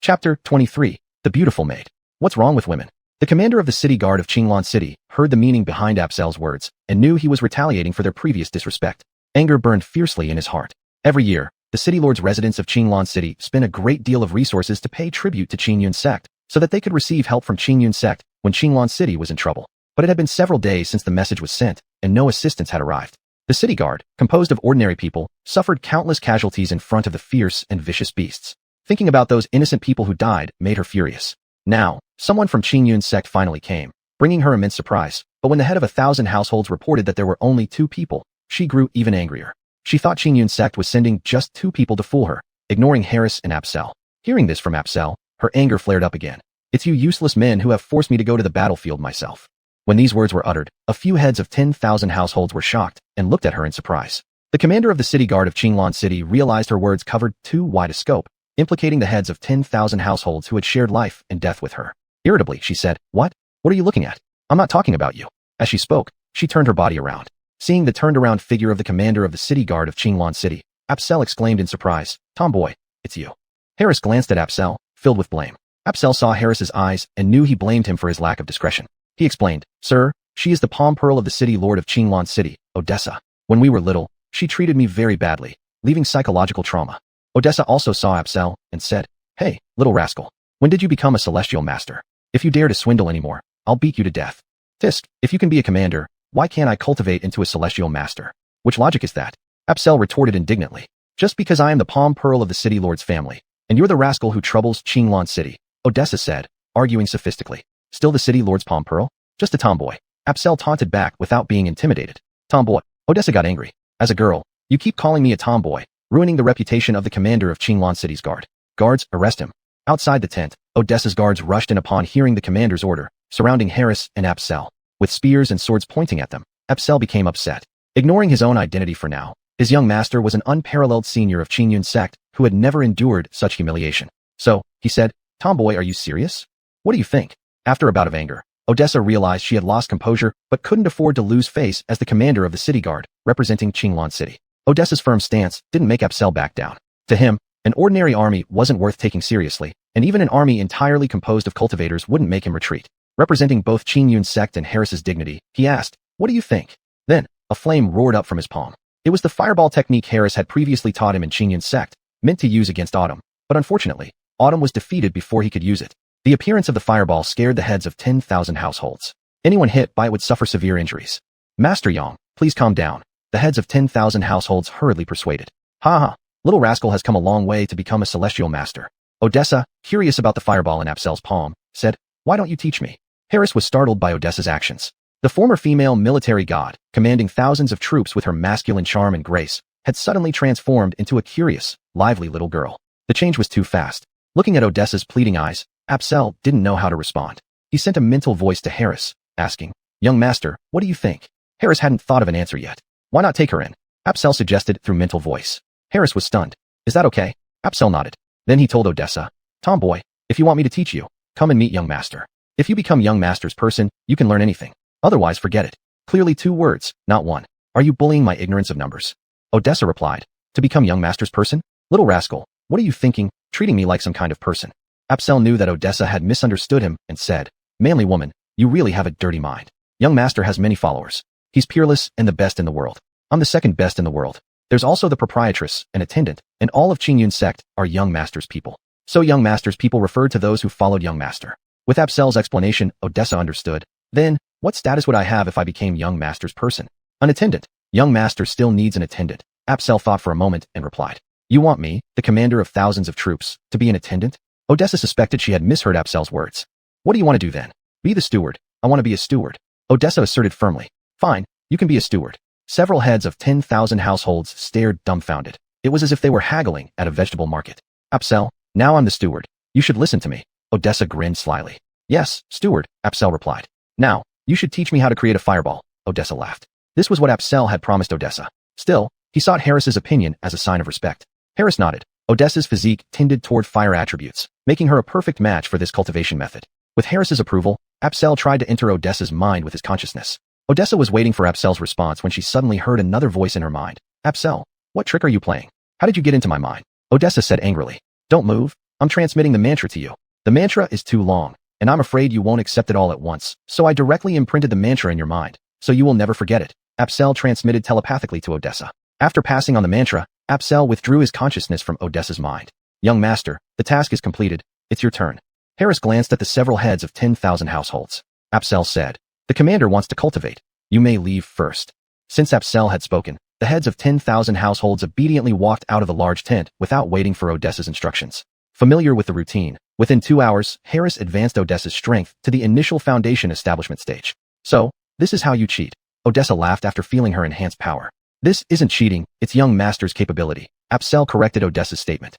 Chapter 23. The Beautiful Maid. What's wrong with women? The commander of the city guard of Qinglan City heard the meaning behind Apsel's words and knew he was retaliating for their previous disrespect. Anger burned fiercely in his heart. Every year, the city lord's residents of Qinglan City spent a great deal of resources to pay tribute to Qingyun sect so that they could receive help from Qingyun sect when Qinglan City was in trouble. But it had been several days since the message was sent, and no assistance had arrived. The city guard, composed of ordinary people, suffered countless casualties in front of the fierce and vicious beasts. Thinking about those innocent people who died made her furious. Now, someone from Qingyun sect finally came, bringing her immense surprise. But when the head of 1,000 households reported that there were only 2 people, she grew even angrier. She thought Qingyun sect was sending just 2 people to fool her, ignoring Harris and Apsel. Hearing this from Apsel, her anger flared up again. "It's you useless men who have forced me to go to the battlefield myself." When these words were uttered, a few heads of 10,000 households were shocked and looked at her in surprise. The commander of the city guard of Qinglan City realized her words covered too wide a scope, implicating the heads of 10,000 households who had shared life and death with her. Irritably, she said, What are you looking at? I'm not talking about you." As she spoke, she turned her body around. Seeing the turned-around figure of the commander of the city guard of Qinglan City, Apsel exclaimed in surprise, "Tomboy, it's you." Harris glanced at Apsel, filled with blame. Apsel saw Harris's eyes and knew he blamed him for his lack of discretion. He explained, "Sir, she is the palm pearl of the city lord of Qinglan City, Odessa. When we were little, she treated me very badly, leaving psychological trauma." Odessa also saw Apsel and said, "Hey, little rascal, when did you become a celestial master? If you dare to swindle anymore, I'll beat you to death." "Tisk, if you can be a commander, why can't I cultivate into a celestial master? Which logic is that?" Apsel retorted indignantly. "Just because I am the palm pearl of the city lord's family, and you're the rascal who troubles Qinglan City," Odessa said, arguing sophistically. "Still the city lord's palm pearl? Just a tomboy." Apsel taunted back without being intimidated. "Tomboy." Odessa got angry. "As a girl, you keep calling me a tomboy, ruining the reputation of the commander of Qinglan City's guard. Guards, arrest him." Outside the tent, Odessa's guards rushed in upon hearing the commander's order, surrounding Harris and Apsel. With spears and swords pointing at them, Apsel became upset. Ignoring his own identity for now, his young master was an unparalleled senior of Qingyun sect who had never endured such humiliation. "So," he said, "Tomboy, are you serious? What do you think?" After a bout of anger, Odessa realized she had lost composure but couldn't afford to lose face as the commander of the city guard, representing Qinglan City. Odessa's firm stance didn't make Apsel back down. To him, an ordinary army wasn't worth taking seriously, and even an army entirely composed of cultivators wouldn't make him retreat. Representing both Qingyun sect and Harris's dignity, he asked, "What do you think?" Then, a flame roared up from his palm. It was the fireball technique Harris had previously taught him in Qingyun sect, meant to use against Autumn, but unfortunately, Autumn was defeated before he could use it. The appearance of the fireball scared the heads of 10,000 households. Anyone hit by it would suffer severe injuries. "Master Yang, please calm down," the heads of 10,000 households hurriedly persuaded. "Ha ha, little rascal has come a long way to become a celestial master." Odessa, curious about the fireball in Apsel's palm, said, "Why don't you teach me?" Harris was startled by Odessa's actions. The former female military god, commanding thousands of troops with her masculine charm and grace, had suddenly transformed into a curious, lively little girl. The change was too fast. Looking at Odessa's pleading eyes, Apsel didn't know how to respond. He sent a mental voice to Harris, asking, "Young master, what do you think?" Harris hadn't thought of an answer yet. "Why not take her in?" Apsel suggested through mental voice. Harris was stunned. "Is that okay?" Apsel nodded. Then he told Odessa, "Tomboy, if you want me to teach you, come and meet young master. If you become young master's person, you can learn anything. Otherwise, forget it." Clearly 2 words, not 1. "Are you bullying my ignorance of numbers?" Odessa replied, "To become young master's person? Little rascal, what are you thinking, treating me like some kind of person?" Apsel knew that Odessa had misunderstood him and said, "Manly woman, you really have a dirty mind. Young master has many followers. He's peerless and the best in the world. I'm the second best in the world. There's also the proprietress, an attendant, and all of Qingyun sect are young master's people." So young master's people referred to those who followed young master. With Apsel's explanation, Odessa understood. Then, what status would I have if I became young master's person? An attendant. Young master still needs an attendant. Apsel thought for a moment and replied, "You want me, the commander of thousands of troops, to be an attendant?" Odessa suspected she had misheard Apsel's words. "What do you want to do then?" "Be the steward. I want to be a steward." Odessa asserted firmly. "Fine, you can be a steward." Several heads of 10,000 households stared dumbfounded. It was as if they were haggling at a vegetable market. "Apsel, now I'm the steward. You should listen to me." Odessa grinned slyly. "Yes, steward," Apsel replied. "Now, you should teach me how to create a fireball." Odessa laughed. This was what Apsel had promised Odessa. Still, he sought Harris's opinion as a sign of respect. Harris nodded. Odessa's physique tended toward fire attributes, making her a perfect match for this cultivation method. With Harris's approval, Apsel tried to enter Odessa's mind with his consciousness. Odessa was waiting for Apsel's response when she suddenly heard another voice in her mind. "Apsel, what trick are you playing? How did you get into my mind?" Odessa said angrily. "Don't move. I'm transmitting the mantra to you. The mantra is too long, and I'm afraid you won't accept it all at once, so I directly imprinted the mantra in your mind, so you will never forget it." Apsel transmitted telepathically to Odessa. After passing on the mantra, Apsel withdrew his consciousness from Odessa's mind. "Young master, the task is completed. It's your turn." Harris glanced at the several heads of 10,000 households. Apsel said, "The commander wants to cultivate. You may leave first." Since Apsel had spoken, the heads of 10,000 households obediently walked out of the large tent without waiting for Odessa's instructions. Familiar with the routine, within 2 hours, Harris advanced Odessa's strength to the initial foundation establishment stage. "So, this is how you cheat." Odessa laughed after feeling her enhanced power. "This isn't cheating, it's young master's capability." Apsel corrected Odessa's statement.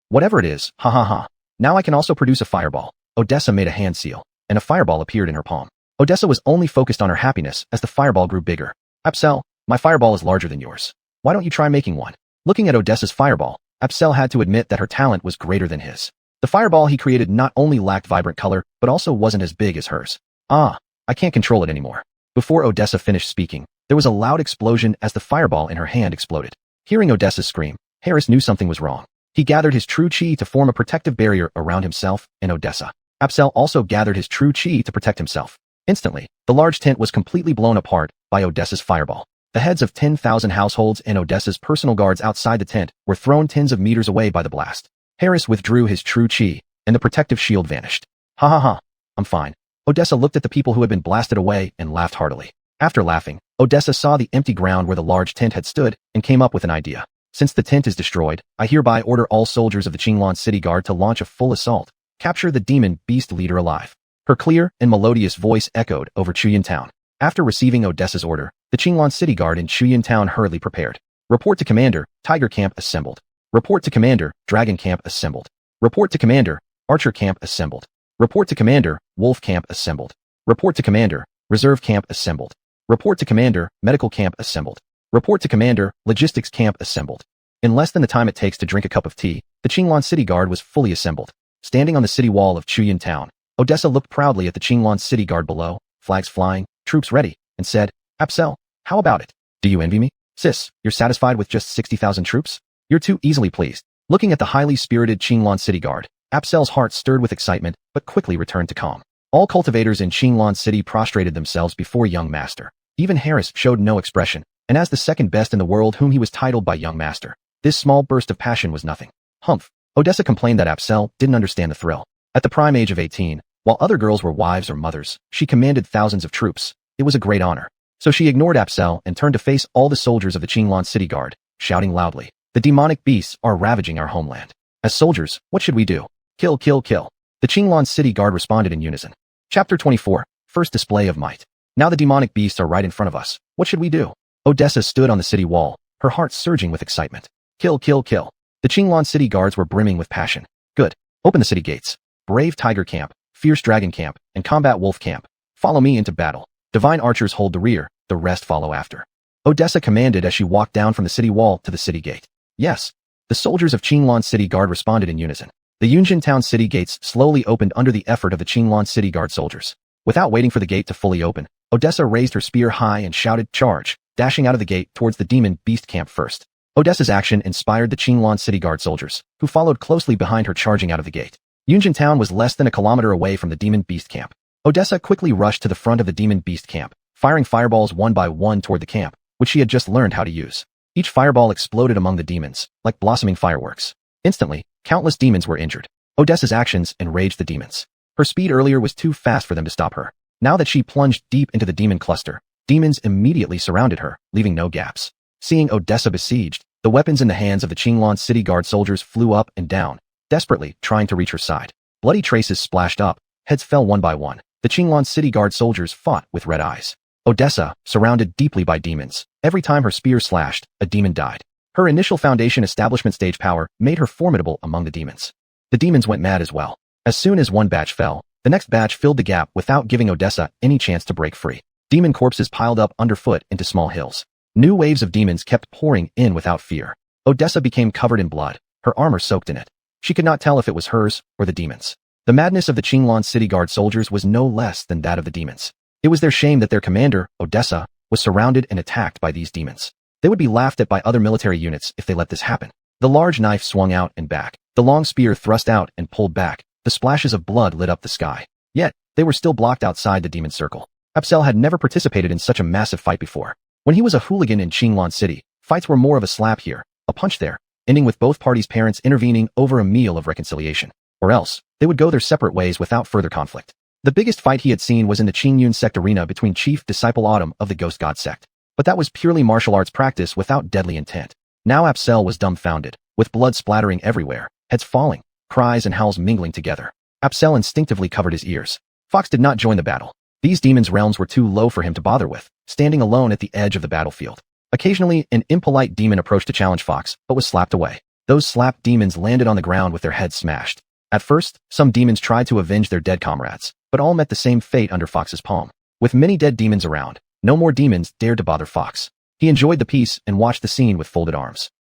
"Whatever it is, ha ha ha. Now I can also produce a fireball." Odessa made a hand seal, and a fireball appeared in her palm. Odessa was only focused on her happiness as the fireball grew bigger. "Apsel, my fireball is larger than yours. Why don't you try making one?" Looking at Odessa's fireball, Apsel had to admit that her talent was greater than his. The fireball he created not only lacked vibrant color, but also wasn't as big as hers. "Ah, I can't control it anymore." Before Odessa finished speaking, there was a loud explosion as the fireball in her hand exploded. Hearing Odessa's scream, Harris knew something was wrong. He gathered his true chi to form a protective barrier around himself and Odessa. Apsel also gathered his true chi to protect himself. Instantly, the large tent was completely blown apart by Odessa's fireball. The heads of 10,000 households and Odessa's personal guards outside the tent were thrown tens of meters away by the blast. Harris withdrew his true chi, and the protective shield vanished. "Ha ha ha, I'm fine." Odessa looked at the people who had been blasted away and laughed heartily. After laughing, Odessa saw the empty ground where the large tent had stood and came up with an idea. "Since the tent is destroyed, I hereby order all soldiers of the Qingyun City Guard to launch a full assault. Capture the demon beast leader alive." Her clear and melodious voice echoed over Chuyun Town. After receiving Odessa's order, the Qingyun City Guard in Chuyun Town hurriedly prepared. "Report to Commander, Tiger Camp assembled. Report to Commander, Dragon Camp assembled. Report to Commander, Archer Camp assembled. Report to Commander, Wolf Camp assembled. Report to Commander, Reserve Camp assembled. Report to Commander, Medical Camp assembled. Report to Commander, Logistics Camp assembled." In less than the time it takes to drink a cup of tea, the Qingyun City Guard was fully assembled. Standing on the city wall of Chuyun Town, Odessa looked proudly at the Qingyun City Guard below, flags flying, troops ready, and said, "Apsel, how about it? Do you envy me? Sis, you're satisfied with just 60,000 troops? You're too easily pleased." Looking at the highly spirited Qingyun City Guard, Apsel's heart stirred with excitement, but quickly returned to calm. All cultivators in Qingyun City prostrated themselves before young master. Even Harris showed no expression, and as the second best in the world whom he was titled by young master, this small burst of passion was nothing. Humph. Odessa complained that Apsel didn't understand the thrill. At the prime age of 18, while other girls were wives or mothers, she commanded thousands of troops. It was a great honor. So she ignored Apsel and turned to face all the soldiers of the Qingyun City Guard, shouting loudly, "The demonic beasts are ravaging our homeland. As soldiers, what should we do? Kill, kill, kill." The Qingyun City Guard responded in unison. Chapter 24, First Display of Might. "Now the demonic beasts are right in front of us. What should we do?" Odessa stood on the city wall, her heart surging with excitement. "Kill, kill, kill." The Qinglan city guards were brimming with passion. Good. Open the city gates. Brave tiger camp, fierce dragon camp, and combat wolf camp. Follow me into battle. Divine archers hold the rear, the rest follow after. Odessa commanded as she walked down from the city wall to the city gate. Yes. The soldiers of Qinglan City Guard responded in unison. The Yunjin town city gates slowly opened under the effort of the Qinglan City Guard soldiers. Without waiting for the gate to fully open, Odessa raised her spear high and shouted, "Charge!" dashing out of the gate towards the demon beast camp first. Odessa's action inspired the Qinglan City Guard soldiers, who followed closely behind her charging out of the gate. Yunjin town was less than a kilometer away from the demon beast camp. Odessa quickly rushed to the front of the demon beast camp, firing fireballs one by one toward the camp, which she had just learned how to use. Each fireball exploded among the demons, like blossoming fireworks. Instantly, countless demons were injured. Odessa's actions enraged the demons. Her speed earlier was too fast for them to stop her. Now that she plunged deep into the demon cluster, demons immediately surrounded her, leaving no gaps. Seeing Odessa besieged, the weapons in the hands of the Qinglan City Guard soldiers flew up and down, desperately trying to reach her side. Bloody traces splashed up, heads fell one by one. The Qinglan City Guard soldiers fought with red eyes. Odessa, surrounded deeply by demons, every time her spear slashed, a demon died. Her initial Foundation establishment stage power made her formidable among the demons. The demons went mad as well. As soon as one batch fell, the next batch filled the gap without giving Odessa any chance to break free. Demon corpses piled up underfoot into small hills. New waves of demons kept pouring in without fear. Odessa became covered in blood, her armor soaked in it. She could not tell if it was hers or the demons. The madness of the Qinglan City Guard soldiers was no less than that of the demons. It was their shame that their commander, Odessa, was surrounded and attacked by these demons. They would be laughed at by other military units if they let this happen. The large knife swung out and back. The long spear thrust out and pulled back. The splashes of blood lit up the sky. Yet, they were still blocked outside the demon circle. Apsel had never participated in such a massive fight before. When he was a hooligan in Qinglan City, fights were more of a slap here, a punch there, ending with both parties' parents intervening over a meal of reconciliation. Or else, they would go their separate ways without further conflict. The biggest fight he had seen was in the Qingyun sect arena between Chief Disciple Autumn of the Ghost God sect. But that was purely martial arts practice without deadly intent. Now Apsel was dumbfounded, with blood splattering everywhere, heads falling, cries and howls mingling together. Apsel instinctively covered his ears. Fox did not join the battle. These demons' realms were too low for him to bother with, standing alone at the edge of the battlefield. Occasionally, an impolite demon approached to challenge Fox, but was slapped away. Those slapped demons landed on the ground with their heads smashed. At first, some demons tried to avenge their dead comrades, but all met the same fate under Fox's palm. With many dead demons around, no more demons dared to bother Fox. He enjoyed the peace and watched the scene with folded arms.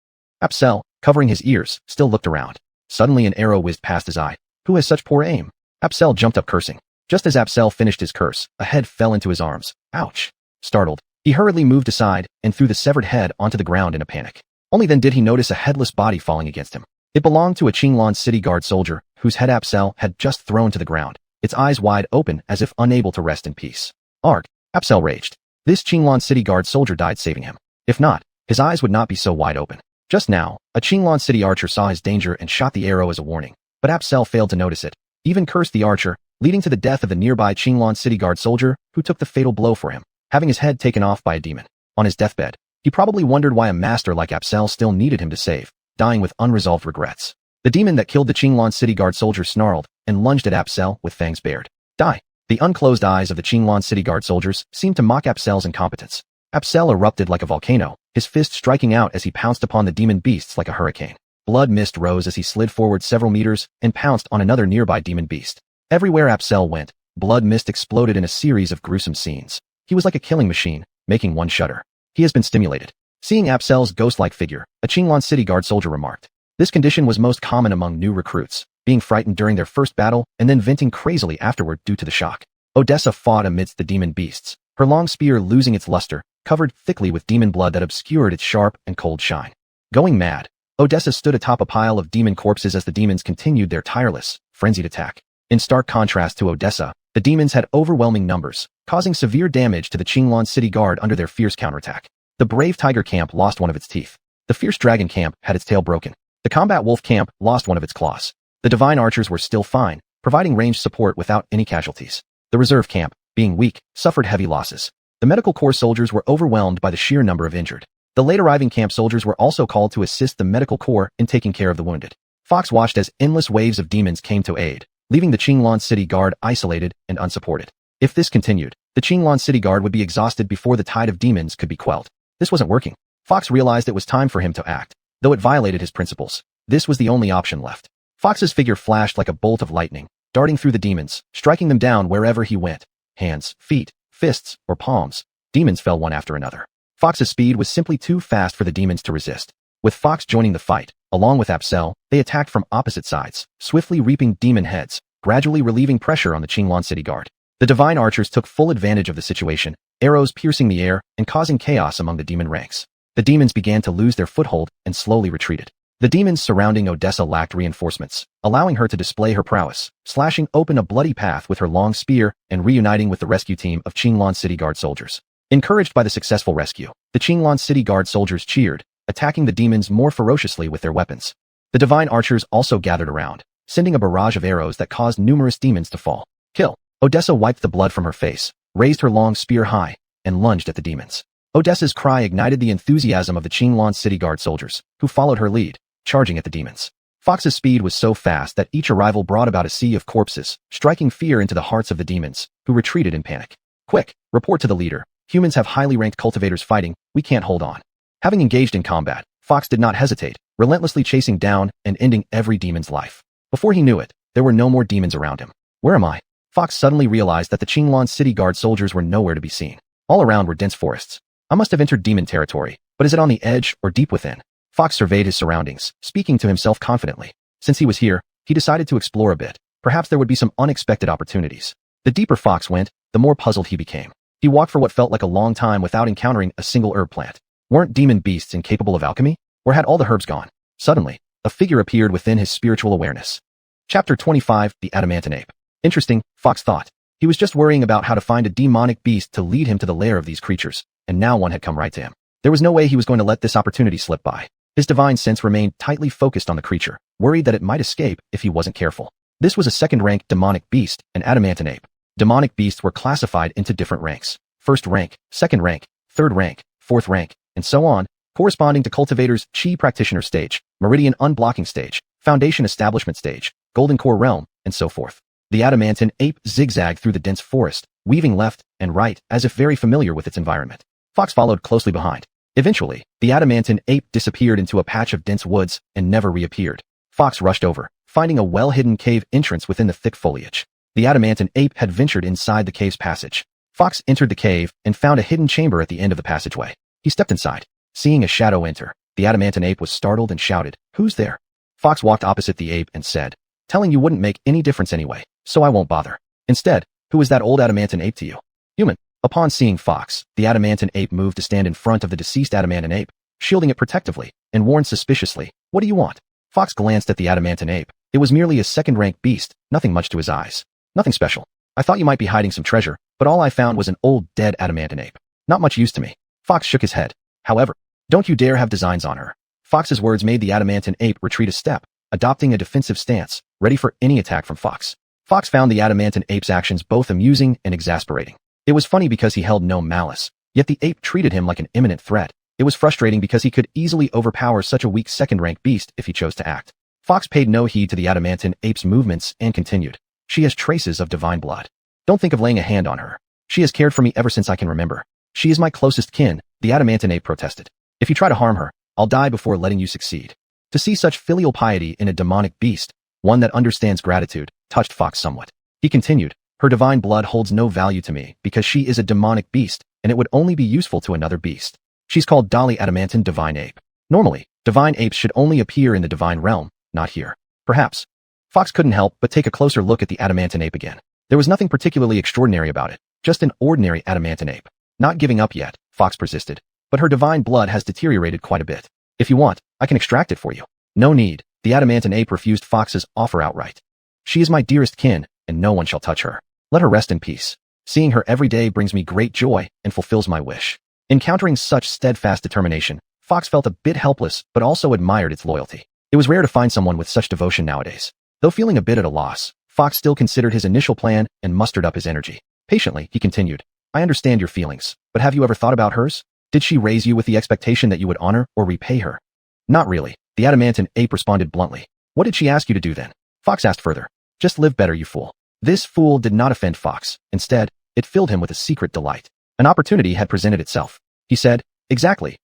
Apsel, covering his ears, still looked around. Suddenly an arrow whizzed past his eye. Who has such poor aim? Apsel jumped up cursing. Just as Apsel finished his curse, a head fell into his arms. Ouch! Startled, he hurriedly moved aside and threw the severed head onto the ground in a panic. Only then did he notice a headless body falling against him. It belonged to a Qinglan City Guard soldier, whose head Apsel had just thrown to the ground, its eyes wide open as if unable to rest in peace. Arg! Apsel raged. This Qinglan City Guard soldier died saving him. If not, his eyes would not be so wide open. Just now, a Qinglan City archer saw his danger and shot the arrow as a warning, but Apsel failed to notice it, even cursed the archer, leading to the death of the nearby Qinglan City Guard soldier who took the fatal blow for him, having his head taken off by a demon. On his deathbed, he probably wondered why a master like Apsel still needed him to save, dying with unresolved regrets. The demon that killed the Qinglan City Guard soldier snarled and lunged at Apsel with fangs bared. Die! The unclosed eyes of the Qinglan City Guard soldiers seemed to mock Apsel's incompetence. Apsel erupted like a volcano, his fist striking out as he pounced upon the demon beasts like a hurricane. Blood mist rose as he slid forward several meters and pounced on another nearby demon beast. Everywhere Apsel went, blood mist exploded in a series of gruesome scenes. He was like a killing machine, making one shudder. He has been stimulated. Seeing Apsel's ghost-like figure, a Qinglan City Guard soldier remarked. This condition was most common among new recruits, being frightened during their first battle and then venting crazily afterward due to the shock. Odessa fought amidst the demon beasts, her long spear losing its luster, covered thickly with demon blood that obscured its sharp and cold shine. Going mad, Odessa stood atop a pile of demon corpses as the demons continued their tireless, frenzied attack. In stark contrast to Odessa, the demons had overwhelming numbers, causing severe damage to the Qinglan City Guard under their fierce counterattack. The brave tiger camp lost one of its teeth. The fierce dragon camp had its tail broken. The combat wolf camp lost one of its claws. The divine archers were still fine, providing ranged support without any casualties. The reserve camp, being weak, suffered heavy losses. The medical corps soldiers were overwhelmed by the sheer number of injured. The late arriving camp soldiers were also called to assist the medical corps in taking care of the wounded. Fox watched as endless waves of demons came to aid, leaving the Qinglan City Guard isolated and unsupported. If this continued, the Qinglan City Guard would be exhausted before the tide of demons could be quelled. This wasn't working. Fox realized it was time for him to act, though it violated his principles. This was the only option left. Fox's figure flashed like a bolt of lightning, darting through the demons, striking them down wherever he went. Hands, feet, fists, or palms. Demons fell one after another. Fox's speed was simply too fast for the demons to resist. With Fox joining the fight, along with Apsel, they attacked from opposite sides, swiftly reaping demon heads, gradually relieving pressure on the Qinglan city guard. The divine archers took full advantage of the situation, arrows piercing the air and causing chaos among the demon ranks. The demons began to lose their foothold and slowly retreated. The demons surrounding Odessa lacked reinforcements, allowing her to display her prowess, slashing open a bloody path with her long spear and reuniting with the rescue team of Qinglan City Guard soldiers. Encouraged by the successful rescue, the Qinglan City Guard soldiers cheered, attacking the demons more ferociously with their weapons. The divine archers also gathered around, sending a barrage of arrows that caused numerous demons to fall. Kill! Odessa wiped the blood from her face, raised her long spear high, and lunged at the demons. Odessa's cry ignited the enthusiasm of the Qinglan City Guard soldiers, who followed her lead, charging at the demons. Fox's speed was so fast that each arrival brought about a sea of corpses, striking fear into the hearts of the demons, who retreated in panic. Quick, report to the leader. Humans have highly ranked cultivators fighting, we can't hold on. Having engaged in combat, Fox did not hesitate, relentlessly chasing down and ending every demon's life. Before he knew it, there were no more demons around him. Where am I? Fox suddenly realized that the Qinglan City Guard soldiers were nowhere to be seen. All around were dense forests. I must have entered demon territory, but is it on the edge or deep within? Fox surveyed his surroundings, speaking to himself confidently. Since he was here, he decided to explore a bit. Perhaps there would be some unexpected opportunities. The deeper Fox went, the more puzzled he became. He walked for what felt like a long time without encountering a single herb plant. Weren't demon beasts incapable of alchemy? Or had all the herbs gone? Suddenly, a figure appeared within his spiritual awareness. Chapter 25, The Adamantine Ape. Interesting, Fox thought. He was just worrying about how to find a demonic beast to lead him to the lair of these creatures, and now one had come right to him. There was no way he was going to let this opportunity slip by. His divine sense remained tightly focused on the creature, worried that it might escape if he wasn't careful. This was a second-rank demonic beast, an adamantine ape. Demonic beasts were classified into different ranks. First rank, second rank, third rank, fourth rank, and so on, corresponding to cultivator's chi practitioner stage, meridian unblocking stage, foundation establishment stage, golden core realm, and so forth. The adamantine ape zigzagged through the dense forest, weaving left and right as if very familiar with its environment. Fox followed closely behind. Eventually, the adamantine ape disappeared into a patch of dense woods and never reappeared. Fox rushed over, finding a well-hidden cave entrance within the thick foliage. The adamantine ape had ventured inside the cave's passage. Fox entered the cave and found a hidden chamber at the end of the passageway. He stepped inside. Seeing a shadow enter, the adamantine ape was startled and shouted, "Who's there?" Fox walked opposite the ape and said, "Telling you wouldn't make any difference anyway, so I won't bother. Instead, who is that old adamantine ape to you?" "Human." Upon seeing Fox, the adamantine ape moved to stand in front of the deceased adamantine ape, shielding it protectively, and warned suspiciously, "What do you want?" Fox glanced at the adamantine ape. It was merely a second-rank beast, nothing much to his eyes. "Nothing special. I thought you might be hiding some treasure, but all I found was an old, dead adamantine ape. Not much use to me." Fox shook his head. "However, don't you dare have designs on her." Fox's words made the adamantine ape retreat a step, adopting a defensive stance, ready for any attack from Fox. Fox found the adamantine ape's actions both amusing and exasperating. It was funny because he held no malice, yet the ape treated him like an imminent threat. It was frustrating because he could easily overpower such a weak second-rank beast if he chose to act. Fox paid no heed to the adamantine ape's movements and continued. "She has traces of divine blood. Don't think of laying a hand on her. She has cared for me ever since I can remember. She is my closest kin," the adamantine ape protested. "If you try to harm her, I'll die before letting you succeed." To see such filial piety in a demonic beast, one that understands gratitude, touched Fox somewhat. He continued, "Her divine blood holds no value to me because she is a demonic beast, and it would only be useful to another beast. She's called Dolly Adamantine Divine Ape. Normally, divine apes should only appear in the divine realm, not here. Perhaps." Fox couldn't help but take a closer look at the adamantine ape again. There was nothing particularly extraordinary about it, just an ordinary adamantine ape. "Not giving up yet," Fox persisted, "but her divine blood has deteriorated quite a bit. If you want, I can extract it for you." "No need," the adamantine ape refused Fox's offer outright. "She is my dearest kin, and no one shall touch her. Let her rest in peace. Seeing her every day brings me great joy and fulfills my wish." Encountering such steadfast determination, Fox felt a bit helpless but also admired its loyalty. It was rare to find someone with such devotion nowadays. Though feeling a bit at a loss, Fox still considered his initial plan and mustered up his energy. Patiently, he continued, "I understand your feelings, but have you ever thought about hers? Did she raise you with the expectation that you would honor or repay her?" "Not really," the adamantine ape responded bluntly. "What did she ask you to do then?" Fox asked further. "Just live better, you fool." This fool did not offend Fox. Instead, it filled him with a secret delight. An opportunity had presented itself. He said, Exactly.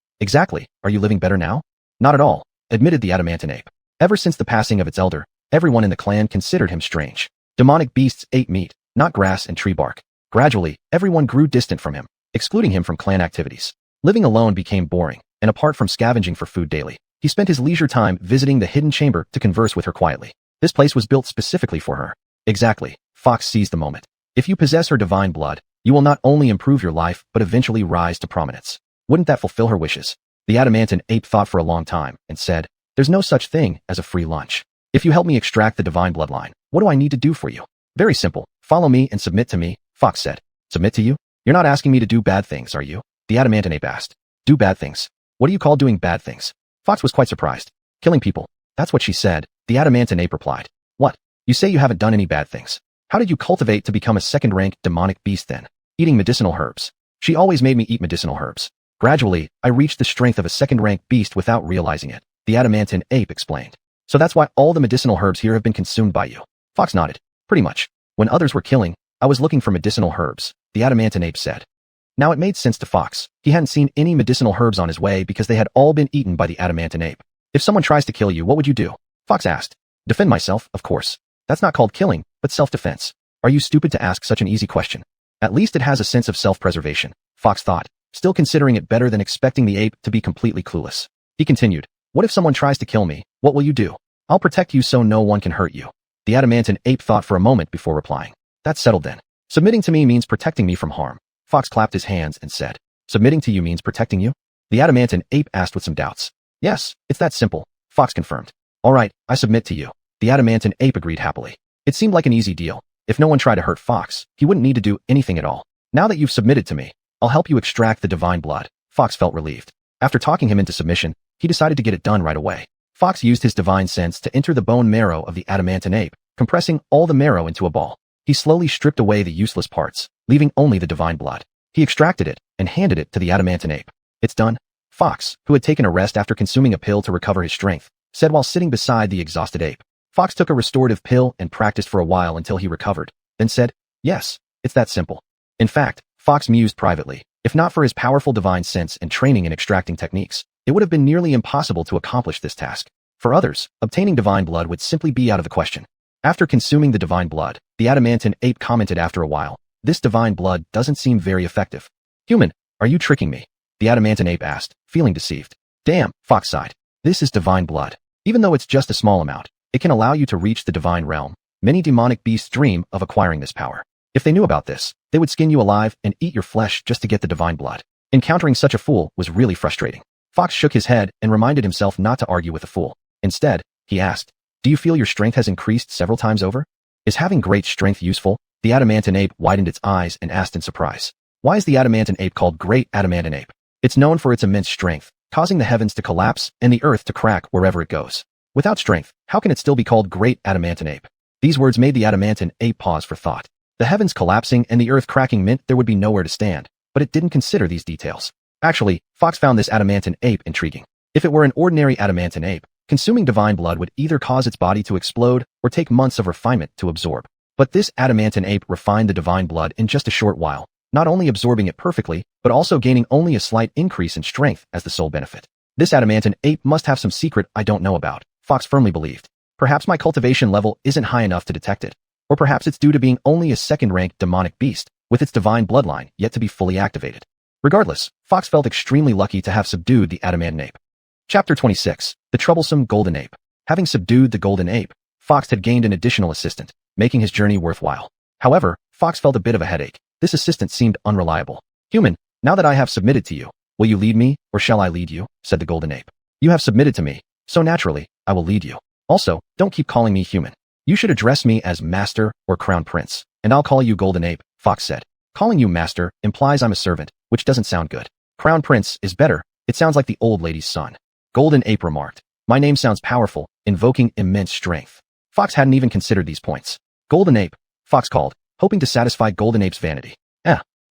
Are you living better now?" "Not at all," admitted the adamantine ape. Ever since the passing of its elder, everyone in the clan considered him strange. Demonic beasts ate meat, not grass and tree bark. Gradually, everyone grew distant from him, excluding him from clan activities. Living alone became boring, and apart from scavenging for food daily, he spent his leisure time visiting the hidden chamber to converse with her quietly. This place was built specifically for her. Exactly, Fox seized the moment. If you possess her divine blood, you will not only improve your life but eventually rise to prominence. Wouldn't that fulfill her wishes? The adamantine ape thought for a long time and said, "There's no such thing as a free lunch. If you help me extract the divine bloodline, what do I need to do for you?" "Very simple. Follow me and submit to me," Fox said. "Submit to you? You're not asking me to do bad things, are you?" The adamantine ape asked. "Do bad things? What do you call doing bad things?" Fox was quite surprised. "Killing people. That's what she said," the adamantine ape replied. "What? You say you haven't done any bad things? How did you cultivate to become a second-rank demonic beast then?" "Eating medicinal herbs. She always made me eat medicinal herbs. Gradually, I reached the strength of a second-rank beast without realizing it," the adamantine ape explained. "So that's why all the medicinal herbs here have been consumed by you?" Fox nodded. "Pretty much. When others were killing, I was looking for medicinal herbs," the adamantine ape said. Now it made sense to Fox. He hadn't seen any medicinal herbs on his way because they had all been eaten by the adamantine ape. "If someone tries to kill you, what would you do?" Fox asked. "Defend myself, of course. That's not called killing, but self-defense." "Are you stupid to ask such an easy question?" "At least it has a sense of self-preservation," Fox thought, still considering it better than expecting the ape to be completely clueless. He continued, "What if someone tries to kill me? What will you do?" "I'll protect you so no one can hurt you." The adamantine ape thought for a moment before replying. "That's settled then. Submitting to me means protecting me from harm." Fox clapped his hands and said, "Submitting to you means protecting you?" The adamantine ape asked with some doubts. "Yes, it's that simple," Fox confirmed. "All right, I submit to you." The adamantine ape agreed happily. It seemed like an easy deal. If no one tried to hurt Fox, he wouldn't need to do anything at all. "Now that you've submitted to me, I'll help you extract the divine blood." Fox felt relieved. After talking him into submission, he decided to get it done right away. Fox used his divine sense to enter the bone marrow of the adamantine ape, compressing all the marrow into a ball. He slowly stripped away the useless parts, leaving only the divine blood. He extracted it and handed it to the adamantine ape. "It's done." Fox, who had taken a rest after consuming a pill to recover his strength, said while sitting beside the exhausted ape. Fox took a restorative pill and practiced for a while until he recovered, then said, "Yes, it's that simple." In fact, Fox mused privately. If not for his powerful divine sense and training in extracting techniques, it would have been nearly impossible to accomplish this task. For others, obtaining divine blood would simply be out of the question. After consuming the divine blood, the adamantine ape commented after a while, "This divine blood doesn't seem very effective." "Human, are you tricking me?" the adamantine ape asked, feeling deceived. "Damn," Fox sighed. "This is divine blood. Even though it's just a small amount, it can allow you to reach the divine realm. Many demonic beasts dream of acquiring this power. If they knew about this, they would skin you alive and eat your flesh just to get the divine blood." Encountering such a fool was really frustrating. Fox shook his head and reminded himself not to argue with the fool. Instead, he asked, "Do you feel your strength has increased several times over?" "Is having great strength useful?" The adamantine ape widened its eyes and asked in surprise. "Why is the adamantine ape called Great Adamantine Ape?" "It's known for its immense strength, causing the heavens to collapse and the earth to crack wherever it goes. Without strength, how can it still be called Great Adamantine Ape?" These words made the adamantine ape pause for thought. The heavens collapsing and the earth cracking meant there would be nowhere to stand, but it didn't consider these details. Actually, Fox found this adamantine ape intriguing. If it were an ordinary adamantine ape, consuming divine blood would either cause its body to explode or take months of refinement to absorb. But this adamantine ape refined the divine blood in just a short while, not only absorbing it perfectly, but also gaining only a slight increase in strength as the sole benefit. This adamantine ape must have some secret I don't know about, Fox firmly believed. Perhaps my cultivation level isn't high enough to detect it. Or perhaps it's due to being only a second-rank demonic beast, with its divine bloodline yet to be fully activated. Regardless, Fox felt extremely lucky to have subdued the adamantine ape. Chapter 26. The Troublesome Golden Ape. Having subdued the golden ape, Fox had gained an additional assistant, making his journey worthwhile. However, Fox felt a bit of a headache. This assistant seemed unreliable. "Human, now that I have submitted to you, will you lead me, or shall I lead you?" said the golden ape. "You have submitted to me, so naturally, I will lead you. Also, don't keep calling me human. You should address me as Master or Crown Prince, and I'll call you Golden Ape," Fox said. "Calling you Master implies I'm a servant, which doesn't sound good. Crown Prince is better, it sounds like the old lady's son." Golden Ape remarked, "My name sounds powerful, invoking immense strength." Fox hadn't even considered these points. "Golden Ape," Fox called, hoping to satisfy Golden Ape's vanity.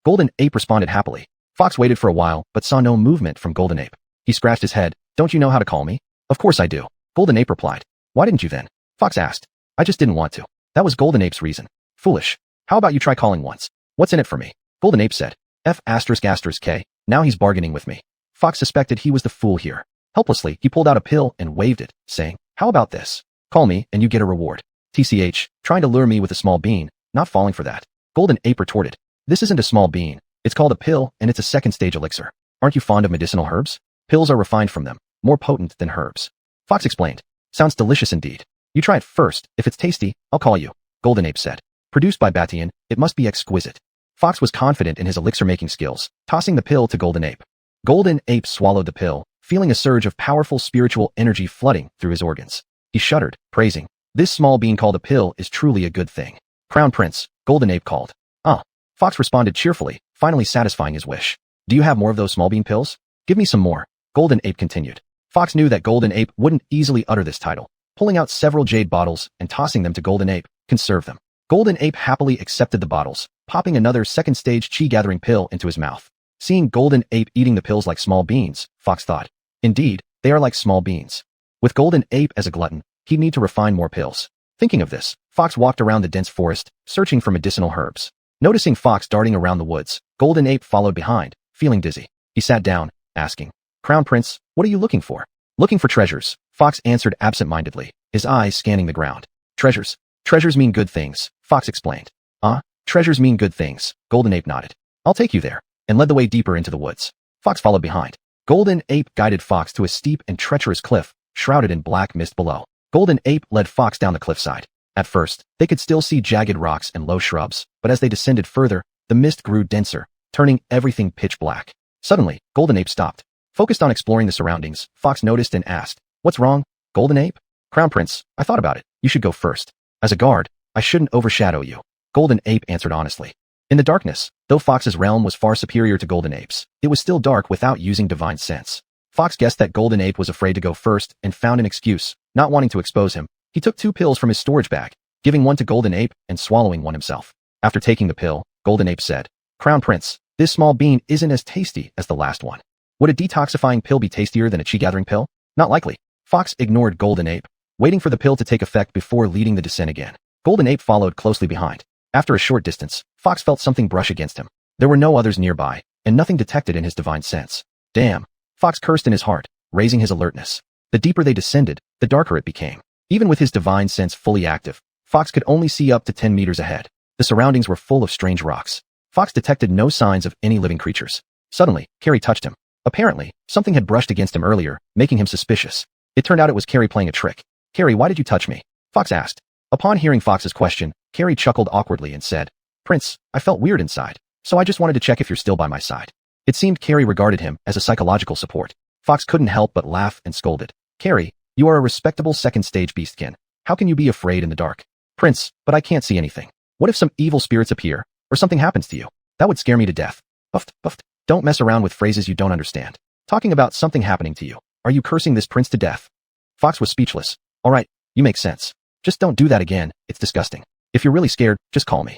Golden Ape responded happily. Fox waited for a while, but saw no movement from Golden Ape. He scratched his head. "Don't you know how to call me?" "Of course I do," Golden Ape replied. "Why didn't you then?" Fox asked. "I just didn't want to." That was Golden Ape's reason. "Foolish. How about you try calling once? What's in it for me?" Golden Ape said. F***K, now he's bargaining with me. Fox suspected he was the fool here. Helplessly, he pulled out a pill and waved it, saying, How about this? Call me and you get a reward. TCH, trying to lure me with a small bean, not falling for that. Golden Ape retorted. This isn't a small bean. It's called a pill and it's a second stage elixir. Aren't you fond of medicinal herbs? Pills are refined from them, more potent than herbs. Fox explained. Sounds delicious indeed. You try it first. If it's tasty, I'll call you. Golden Ape said. Produced by Batian, it must be exquisite. Fox was confident in his elixir-making skills, tossing the pill to Golden Ape. Golden Ape swallowed the pill, feeling a surge of powerful spiritual energy flooding through his organs. He shuddered, praising. This small bean called a pill is truly a good thing. Crown Prince, Golden Ape called. Ah. Fox responded cheerfully, finally satisfying his wish. Do you have more of those small bean pills? Give me some more. Golden Ape continued. Fox knew that Golden Ape wouldn't easily utter this title. Pulling out several jade bottles and tossing them to Golden Ape, conserve them. Golden Ape happily accepted the bottles, popping another second-stage chi-gathering pill into his mouth. Seeing Golden Ape eating the pills like small beans, Fox thought. Indeed, they are like small beans. With Golden Ape as a glutton, he'd need to refine more pills. Thinking of this, Fox walked around the dense forest, searching for medicinal herbs. Noticing Fox darting around the woods, Golden Ape followed behind, feeling dizzy. He sat down, asking, Crown Prince, what are you looking for? Looking for treasures, Fox answered absent-mindedly, his eyes scanning the ground. Treasures? Treasures mean good things, Fox explained. Treasures mean good things, Golden Ape nodded. I'll take you there, and led the way deeper into the woods. Fox followed behind. Golden Ape guided Fox to a steep and treacherous cliff, shrouded in black mist below. Golden Ape led Fox down the cliffside. At first, they could still see jagged rocks and low shrubs, but as they descended further, the mist grew denser, turning everything pitch black. Suddenly, Golden Ape stopped. Focused on exploring the surroundings, Fox noticed and asked, What's wrong, Golden Ape? Crown Prince, I thought about it. You should go first. As a guard, I shouldn't overshadow you. Golden Ape answered honestly. In the darkness, though Fox's realm was far superior to Golden Ape's, it was still dark without using divine sense. Fox guessed that Golden Ape was afraid to go first and found an excuse, not wanting to expose him. He took 2 pills from his storage bag, giving one to Golden Ape and swallowing one himself. After taking the pill, Golden Ape said, Crown Prince, this small bean isn't as tasty as the last one. Would a detoxifying pill be tastier than a chi-gathering pill? Not likely. Fox ignored Golden Ape, waiting for the pill to take effect before leading the descent again. Golden Ape followed closely behind. After a short distance, Fox felt something brush against him. There were no others nearby, and nothing detected in his divine sense. Damn. Fox cursed in his heart, raising his alertness. The deeper they descended, the darker it became. Even with his divine sense fully active, Fox could only see up to 10 meters ahead. The surroundings were full of strange rocks. Fox detected no signs of any living creatures. Suddenly, Carrie touched him. Apparently, something had brushed against him earlier, making him suspicious. It turned out it was Carrie playing a trick. Carrie, why did you touch me? Fox asked. Upon hearing Fox's question, Carrie chuckled awkwardly and said, Prince, I felt weird inside, so I just wanted to check if you're still by my side. It seemed Carrie regarded him as a psychological support. Fox couldn't help but laugh and scolded. Carrie, you are a respectable second-stage beastkin. How can you be afraid in the dark? Prince, but I can't see anything. What if some evil spirits appear, or something happens to you? That would scare me to death. Puffed. Don't mess around with phrases you don't understand. Talking about something happening to you. Are you cursing this prince to death? Fox was speechless. All right, you make sense. Just don't do that again, it's disgusting. If you're really scared, just call me.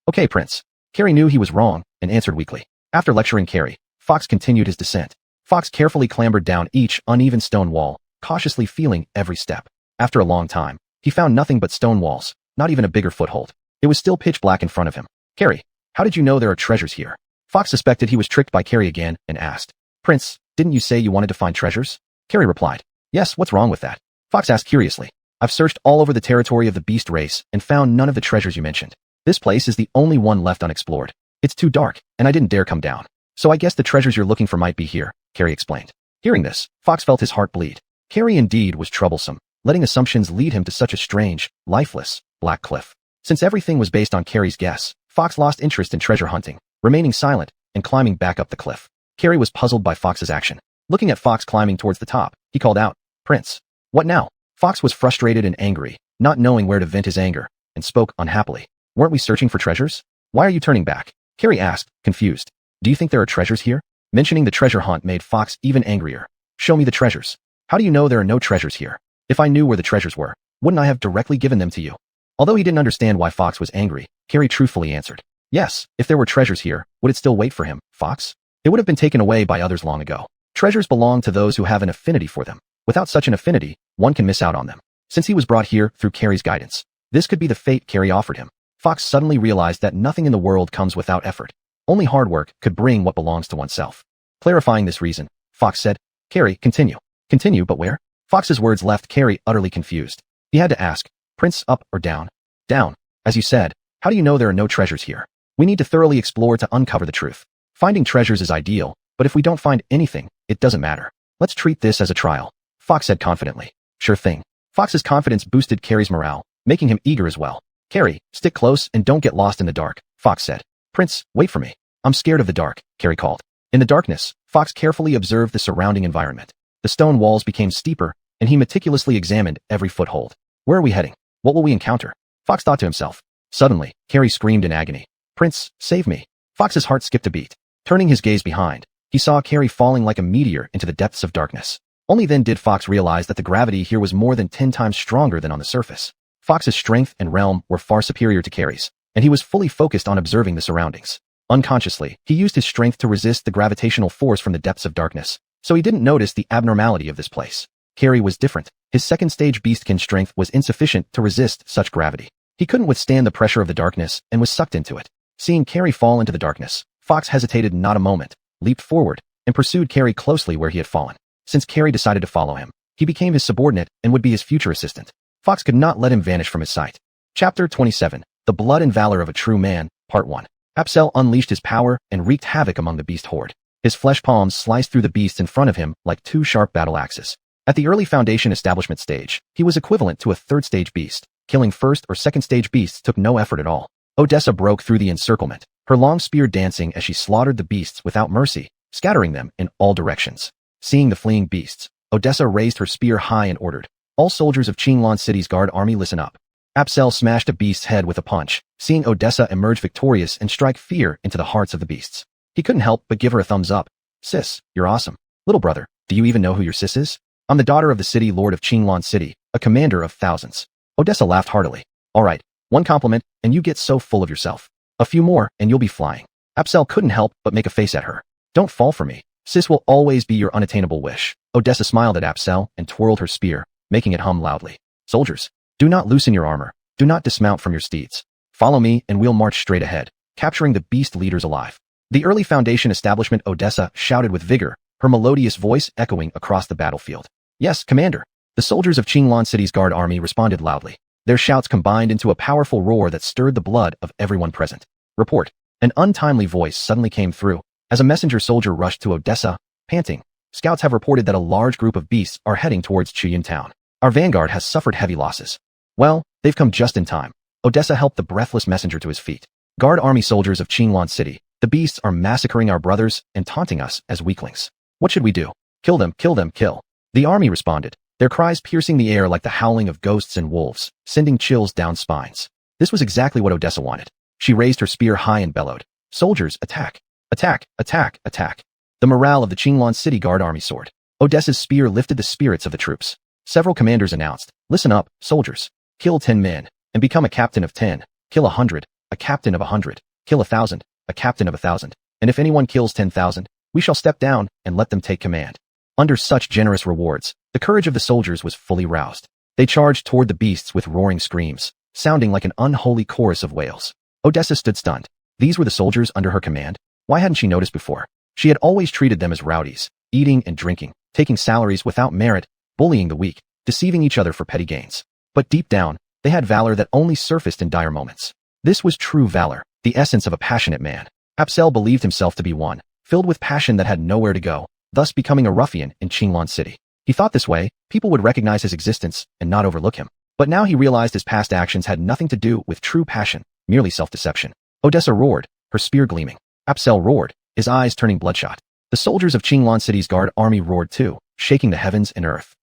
Okay, Prince. Carrie knew he was wrong, and answered weakly. After lecturing Carrie, Fox continued his descent. Fox carefully clambered down each uneven stone wall, cautiously feeling every step. After a long time, he found nothing but stone walls, not even a bigger foothold. It was still pitch black in front of him. Carrie, how did you know there are treasures here? Fox suspected he was tricked by Carrie again and asked. Prince, didn't you say you wanted to find treasures? Carrie replied. Yes, what's wrong with that? Fox asked curiously. I've searched all over the territory of the beast race and found none of the treasures you mentioned. This place is the only one left unexplored. It's too dark, and I didn't dare come down. So I guess the treasures you're looking for might be here, Carrie explained. Hearing this, Fox felt his heart bleed. Carrie indeed was troublesome, letting assumptions lead him to such a strange, lifeless, black cliff. Since everything was based on Carrie's guess, Fox lost interest in treasure hunting, remaining silent and climbing back up the cliff. Carrie was puzzled by Fox's action. Looking at Fox climbing towards the top, he called out, Prince. What now? Fox was frustrated and angry, not knowing where to vent his anger, and spoke unhappily. Weren't we searching for treasures? Why are you turning back? Carrie asked, confused. Do you think there are treasures here? Mentioning the treasure hunt made Fox even angrier. Show me the treasures. How do you know there are no treasures here? If I knew where the treasures were, wouldn't I have directly given them to you? Although he didn't understand why Fox was angry, Carrie truthfully answered. Yes, if there were treasures here, would it still wait for him, Fox? It would have been taken away by others long ago. Treasures belong to those who have an affinity for them. Without such an affinity, one can miss out on them. Since he was brought here through Carrie's guidance, this could be the fate Carrie offered him. Fox suddenly realized that nothing in the world comes without effort. Only hard work could bring what belongs to oneself. Clarifying this reason, Fox said, Carrie, continue. Continue, but where? Fox's words left Carrie utterly confused. He had to ask, Prince, up or down? Down. As you said, how do you know there are no treasures here? We need to thoroughly explore to uncover the truth. Finding treasures is ideal, but if we don't find anything, it doesn't matter. Let's treat this as a trial, Fox said confidently. Sure thing. Fox's confidence boosted Carrie's morale, making him eager as well. Carrie, stick close and don't get lost in the dark, Fox said. Prince, wait for me. I'm scared of the dark, Carrie called. In the darkness, Fox carefully observed the surrounding environment. The stone walls became steeper, and he meticulously examined every foothold. Where are we heading? What will we encounter? Fox thought to himself. Suddenly, Carrie screamed in agony. Prince, save me. Fox's heart skipped a beat. Turning his gaze behind, he saw Carrie falling like a meteor into the depths of darkness. Only then did Fox realize that the gravity here was more than 10 times stronger than on the surface. Fox's strength and realm were far superior to Carrie's, and he was fully focused on observing the surroundings. Unconsciously, he used his strength to resist the gravitational force from the depths of darkness, so he didn't notice the abnormality of this place. Carrie was different. His second-stage beastkin strength was insufficient to resist such gravity. He couldn't withstand the pressure of the darkness and was sucked into it. Seeing Carrie fall into the darkness, Fox hesitated not a moment, leaped forward, and pursued Carrie closely where he had fallen. Since Carrie decided to follow him, he became his subordinate and would be his future assistant. Fox could not let him vanish from his sight. Chapter 27. The Blood and Valor of a True Man, Part 1. Apsel unleashed his power and wreaked havoc among the beast horde. His flesh palms sliced through the beasts in front of him like two sharp battle axes. At the early Foundation establishment stage, he was equivalent to a third-stage beast. Killing first- or second-stage beasts took no effort at all. Odessa broke through the encirclement, her long spear dancing as she slaughtered the beasts without mercy, scattering them in all directions. Seeing the fleeing beasts, Odessa raised her spear high and ordered, all soldiers of Qinglan City's guard army listen up. Apsel smashed a beast's head with a punch, seeing Odessa emerge victorious and strike fear into the hearts of the beasts. He couldn't help but give her a thumbs up. Sis, you're awesome. Little brother, do you even know who your sis is? I'm the daughter of the city lord of Qinglan City, a commander of thousands. Odessa laughed heartily. All right, one compliment, and you get so full of yourself. A few more, and you'll be flying. Apsel couldn't help but make a face at her. Don't fall for me. Sis will always be your unattainable wish. Odessa smiled at Apsel and twirled her spear, making it hum loudly. Soldiers, do not loosen your armor. Do not dismount from your steeds. Follow me and we'll march straight ahead, capturing the beast leaders alive. The early Foundation establishment Odessa shouted with vigor, her melodious voice echoing across the battlefield. Yes, Commander. The soldiers of Qinglan City's guard army responded loudly. Their shouts combined into a powerful roar that stirred the blood of everyone present. Report. An untimely voice suddenly came through, as a messenger soldier rushed to Odessa, panting. Scouts have reported that a large group of beasts are heading towards Chuyun town. Our vanguard has suffered heavy losses. Well, they've come just in time. Odessa helped the breathless messenger to his feet. Guard army soldiers of Qinglan City. The beasts are massacring our brothers and taunting us as weaklings. What should we do? Kill them, kill them, kill. The army responded, their cries piercing the air like the howling of ghosts and wolves, sending chills down spines. This was exactly what Odessa wanted. She raised her spear high and bellowed. Soldiers, attack. Attack, attack, attack. The morale of the Qinglan City Guard army soared. Odessa's spear lifted the spirits of the troops. Several commanders announced, listen up, soldiers. Kill 10 men, and become a captain of 10. Kill 100, a captain of 100. Kill 1,000, a captain of 1,000. And if anyone kills 10,000, we shall step down and let them take command. Under such generous rewards, the courage of the soldiers was fully roused. They charged toward the beasts with roaring screams, sounding like an unholy chorus of wails. Odessa stood stunned. These were the soldiers under her command? Why hadn't she noticed before? She had always treated them as rowdies, eating and drinking, taking salaries without merit, bullying the weak, deceiving each other for petty gains. But deep down, they had valor that only surfaced in dire moments. This was true valor, the essence of a passionate man. Apsel believed himself to be one, filled with passion that had nowhere to go, thus becoming a ruffian in Qinglan City. He thought this way, people would recognize his existence and not overlook him. But now he realized his past actions had nothing to do with true passion, merely self-deception. Odessa roared, her spear gleaming. Apsel roared, his eyes turning bloodshot. The soldiers of Qinglan City's guard army roared too, shaking the heavens and earth.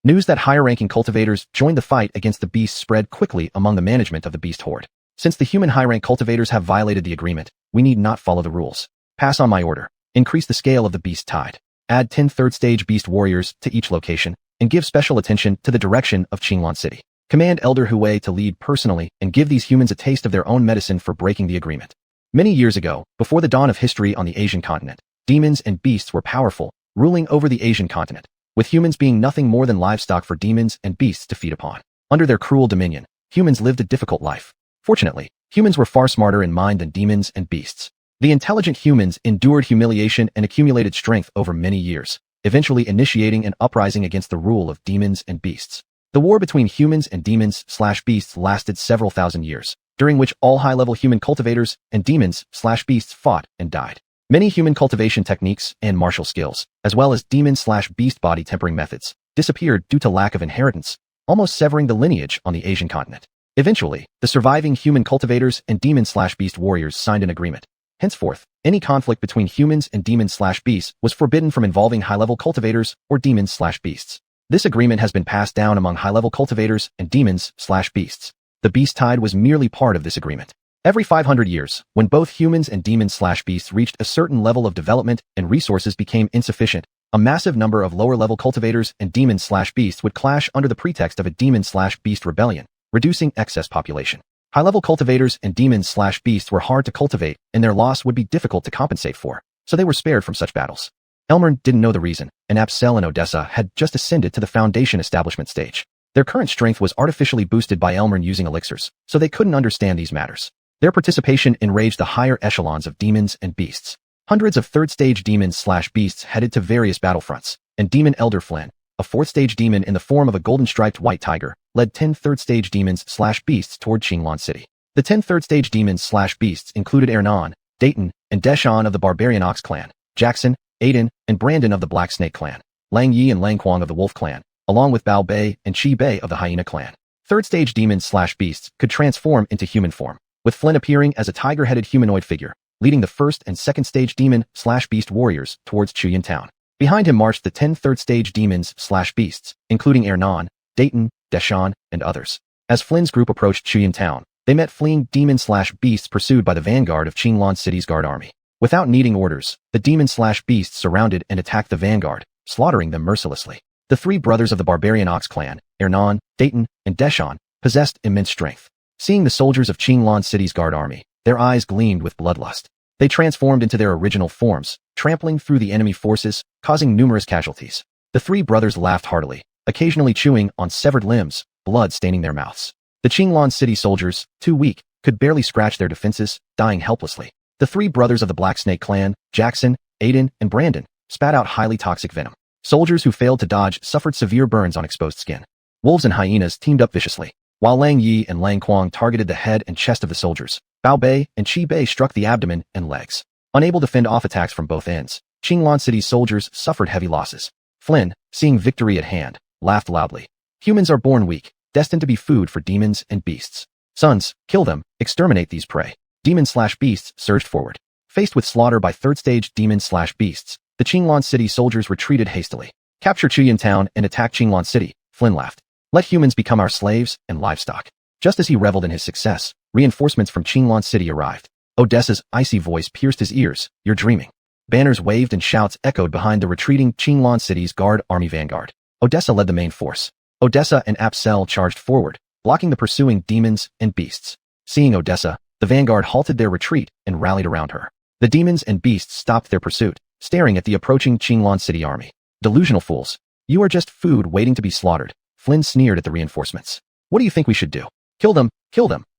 News that higher-ranking cultivators joined the fight against the beasts spread quickly among the management of the beast horde. Since the human high-rank cultivators have violated the agreement, we need not follow the rules. Pass on my order. Increase the scale of the beast tide. Add 10 third-stage beast warriors to each location, and give special attention to the direction of Qinglan City. Command Elder Hui to lead personally and give these humans a taste of their own medicine for breaking the agreement. Many years ago, before the dawn of history on the Asian continent, demons and beasts were powerful, ruling over the Asian continent, with humans being nothing more than livestock for demons and beasts to feed upon. Under their cruel dominion, humans lived a difficult life. Fortunately, humans were far smarter in mind than demons and beasts. The intelligent humans endured humiliation and accumulated strength over many years, eventually initiating an uprising against the rule of demons and beasts. The war between humans and demons/beasts lasted several thousand years, during which all high-level human cultivators and demons/beasts fought and died. Many human cultivation techniques and martial skills, as well as demon/beast body tempering methods, disappeared due to lack of inheritance, almost severing the lineage on the Asian continent. Eventually, the surviving human cultivators and demon/beast warriors signed an agreement. Henceforth, any conflict between humans and demons/beasts was forbidden from involving high-level cultivators or demons/beasts. This agreement has been passed down among high-level cultivators and demons/beasts. The beast tide was merely part of this agreement. Every 500 years, when both humans and demons/beasts reached a certain level of development and resources became insufficient, a massive number of lower-level cultivators and demons/beasts would clash under the pretext of a demon/beast rebellion, reducing excess population. High-level cultivators and demons/beasts were hard to cultivate, and their loss would be difficult to compensate for, so they were spared from such battles. Elmern didn't know the reason, and Apsel and Odessa had just ascended to the Foundation establishment stage. Their current strength was artificially boosted by Elmern using elixirs, so they couldn't understand these matters. Their participation enraged the higher echelons of demons and beasts. Hundreds of third-stage demons/beasts headed to various battlefronts, and Demon Elder Flynn, a fourth-stage demon in the form of a golden-striped white tiger, led 10 third-stage demons/beasts toward Qinglong City. The 10 third-stage demons/beasts included Ernan, Dayton, and Deshawn of the Barbarian Ox clan, Jackson, Aiden, and Brandon of the Black Snake clan, Lang Yi and Lang Kwang of the Wolf clan, along with Bao Bei and Qi Bei of the Hyena clan. Third-stage demons/beasts could transform into human form, with Flynn appearing as a tiger-headed humanoid figure, leading the first and second-stage demon/beast warriors towards Chuyan Town. Behind him marched the 10 third-stage demons/beasts, including Ernan, Dayton, Deshawn, and others. As Flynn's group approached Chuyan Town, they met fleeing demon/beasts pursued by the vanguard of Qinglong City's guard army. Without needing orders, the demon/beasts surrounded and attacked the vanguard, slaughtering them mercilessly. The three brothers of the Barbarian Ox clan, Ernan, Dayton, and Deshawn, possessed immense strength. Seeing the soldiers of Qinglong City's guard army, their eyes gleamed with bloodlust. They transformed into their original forms, trampling through the enemy forces, causing numerous casualties. The three brothers laughed heartily, occasionally chewing on severed limbs, blood staining their mouths. The Qinglong City soldiers, too weak, could barely scratch their defenses, dying helplessly. The three brothers of the Black Snake clan, Jackson, Aiden, and Brandon, spat out highly toxic venom. Soldiers who failed to dodge suffered severe burns on exposed skin. Wolves and hyenas teamed up viciously. While Lang Yi and Lang Kwang targeted the head and chest of the soldiers, Bao Bei and Qi Bei struck the abdomen and legs. Unable to fend off attacks from both ends, Qinglong City's soldiers suffered heavy losses. Flynn, seeing victory at hand, laughed loudly. Humans are born weak, destined to be food for demons and beasts. Sons, kill them, exterminate these prey. Demons/beasts surged forward. Faced with slaughter by third-stage demons/beasts, the Qinglong City soldiers retreated hastily. Capture Chuyan Town and attack Qinglong City, Flynn laughed. Let humans become our slaves and livestock. Just as he reveled in his success, reinforcements from Qinglong City arrived. Odessa's icy voice pierced his ears. You're dreaming. Banners waved and shouts echoed behind the retreating Qinglong City's guard army vanguard. Odessa led the main force. Odessa and Apsel charged forward, blocking the pursuing demons and beasts. Seeing Odessa, the vanguard halted their retreat and rallied around her. The demons and beasts stopped their pursuit, staring at the approaching Qinglong City army. Delusional fools. You are just food waiting to be slaughtered. Flynn sneered at the reinforcements. What do you think we should do? Kill them,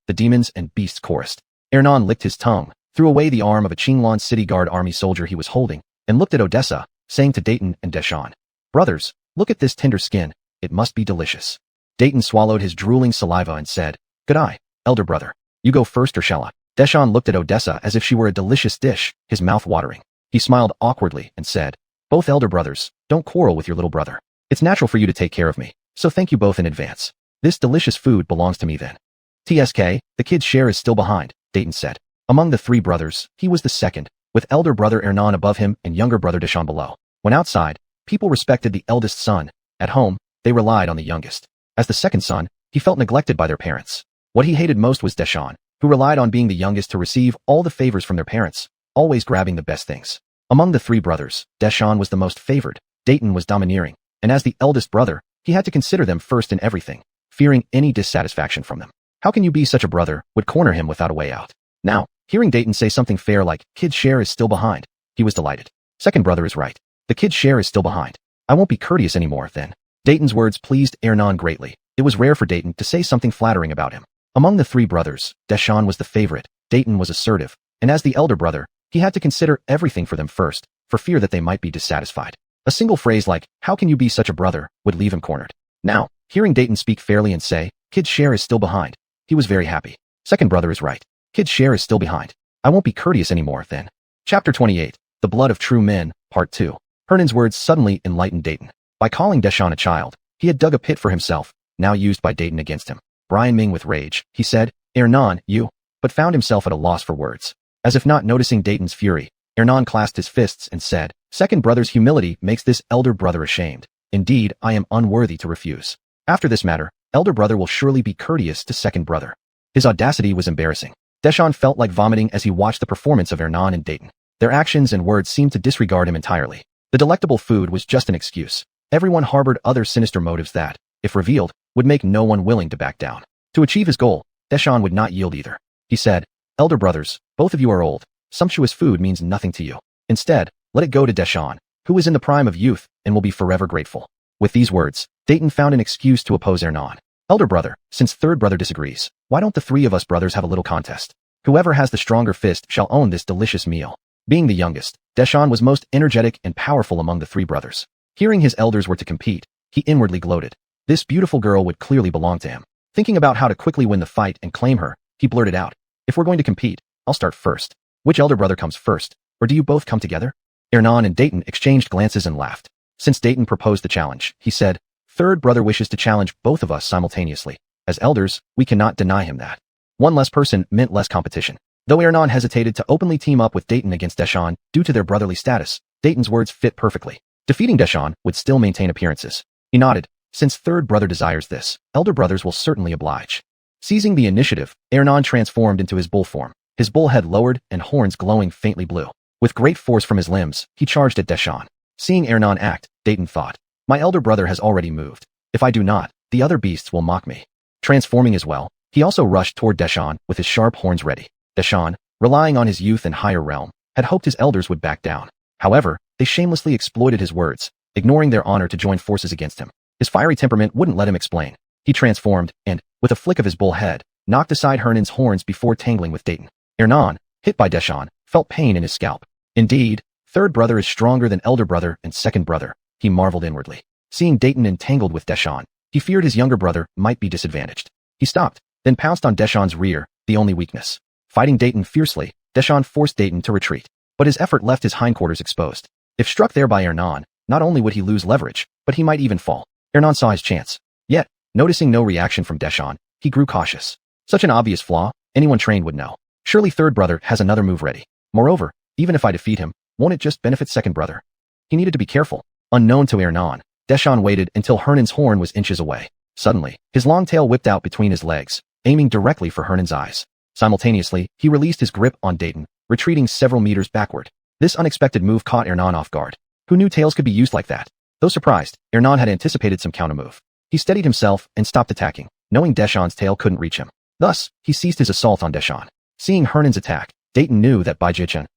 the demons and beasts chorused. Ernan licked his tongue, threw away the arm of a Qinglong City guard army soldier he was holding, and looked at Odessa, saying to Dayton and Deshawn, Brothers, look at this tender skin. It must be delicious. Dayton swallowed his drooling saliva and said, Good eye, elder brother. You go first or shall I? Deshawn looked at Odessa as if she were a delicious dish, his mouth watering. He smiled awkwardly and said, Both elder brothers, don't quarrel with your little brother. It's natural for you to take care of me, so thank you both in advance. This delicious food belongs to me then. TSK, the kid's share is still behind, Dayton said. Among the three brothers, he was the second, with elder brother Ernan above him and younger brother Deshawn below. When outside, people respected the eldest son. At home, they relied on the youngest. As the second son, he felt neglected by their parents. What he hated most was Deshawn, who relied on being the youngest to receive all the favors from their parents, always grabbing the best things. Among the three brothers, Deshawn was the most favored. Dayton was domineering, and as the eldest brother, he had to consider them first in everything, fearing any dissatisfaction from them. How can you be such a brother? Would corner him without a way out. Now, hearing Dayton say something fair like, kid's share is still behind, he was delighted. Second brother is right. The kid's share is still behind. I won't be courteous anymore, then. Dayton's words pleased Ernan greatly. It was rare for Dayton to say something flattering about him. Among the three brothers, Deshawn was the favorite. Dayton was assertive, and as the elder brother, he had to consider everything for them first, for fear that they might be dissatisfied. A single phrase like, "How can you be such a brother?" would leave him cornered. Now, hearing Dayton speak fairly and say, "Kid's share is still behind," he was very happy. Second brother is right. Kid's share is still behind. I won't be courteous anymore, then. Chapter 28. The Blood of True Men, Part 2. Hernan's words suddenly enlightened Dayton. By calling Deshawn a child, he had dug a pit for himself, now used by Dayton against him. Brian with rage, he said, "Hernan, you," but found himself at a loss for words. As if not noticing Dayton's fury, Hernan clasped his fists and said, "Second brother's humility makes this elder brother ashamed. Indeed, I am unworthy to refuse. After this matter, elder brother will surely be courteous to second brother." His audacity was embarrassing. Deshawn felt like vomiting as he watched the performance of Hernan and Dayton. Their actions and words seemed to disregard him entirely. The delectable food was just an excuse. Everyone harbored other sinister motives that, if revealed, would make no one willing to back down. To achieve his goal, Deshawn would not yield either. He said, "Elder brothers, both of you are old. Sumptuous food means nothing to you. Instead, let it go to Deshawn, who is in the prime of youth and will be forever grateful." With these words, Dayton found an excuse to oppose Hernan. "Elder brother, since third brother disagrees, why don't the three of us brothers have a little contest? Whoever has the stronger fist shall own this delicious meal." Being the youngest, Deshawn was most energetic and powerful among the three brothers. Hearing his elders were to compete, he inwardly gloated. This beautiful girl would clearly belong to him. Thinking about how to quickly win the fight and claim her, he blurted out, "If we're going to compete, I'll start first. Which elder brother comes first, or do you both come together?" Hernan and Dayton exchanged glances and laughed. Since Dayton proposed the challenge, he said, "Third brother wishes to challenge both of us simultaneously. As elders, we cannot deny him that." One less person meant less competition. Though Hernan hesitated to openly team up with Dayton against Deshawn due to their brotherly status, Dayton's words fit perfectly. Defeating Deshawn would still maintain appearances. He nodded. Since third brother desires this, elder brothers will certainly oblige. Seizing the initiative, Hernan transformed into his bull form, his bull head lowered and horns glowing faintly blue. With great force from his limbs, he charged at Deshawn. Seeing Hernan act, Dayton thought, "My elder brother has already moved. If I do not, the other beasts will mock me." Transforming as well, he also rushed toward Deshawn with his sharp horns ready. Deshawn, relying on his youth and higher realm, had hoped his elders would back down. However, they shamelessly exploited his words, ignoring their honor to join forces against him. His fiery temperament wouldn't let him explain. He transformed and, with a flick of his bull head, knocked aside Hernan's horns before tangling with Dayton. Hernan, hit by Deshawn, felt pain in his scalp. Indeed, third brother is stronger than elder brother and second brother, he marveled inwardly. Seeing Dayton entangled with Deshawn, he feared his younger brother might be disadvantaged. He stopped, then pounced on Deshawn's rear, the only weakness. Fighting Dayton fiercely, Deshawn forced Dayton to retreat, but his effort left his hindquarters exposed. If struck there by Hernan, not only would he lose leverage, but he might even fall. Hernan saw his chance. Yet, noticing no reaction from Deshawn, he grew cautious. Such an obvious flaw, anyone trained would know. Surely third brother has another move ready. Moreover, even if I defeat him, won't it just benefit second brother? He needed to be careful. Unknown to Hernan, Deshawn waited until Hernan's horn was inches away. Suddenly, his long tail whipped out between his legs, aiming directly for Hernan's eyes. Simultaneously, he released his grip on Dayton, retreating several meters backward. This unexpected move caught Hernan off guard. Who knew tails could be used like that? Though surprised, Hernan had anticipated some countermove. He steadied himself and stopped attacking, knowing Deshawn's tail couldn't reach him. Thus, he ceased his assault on Deshawn. Seeing Hernan's attack, Dayton knew that by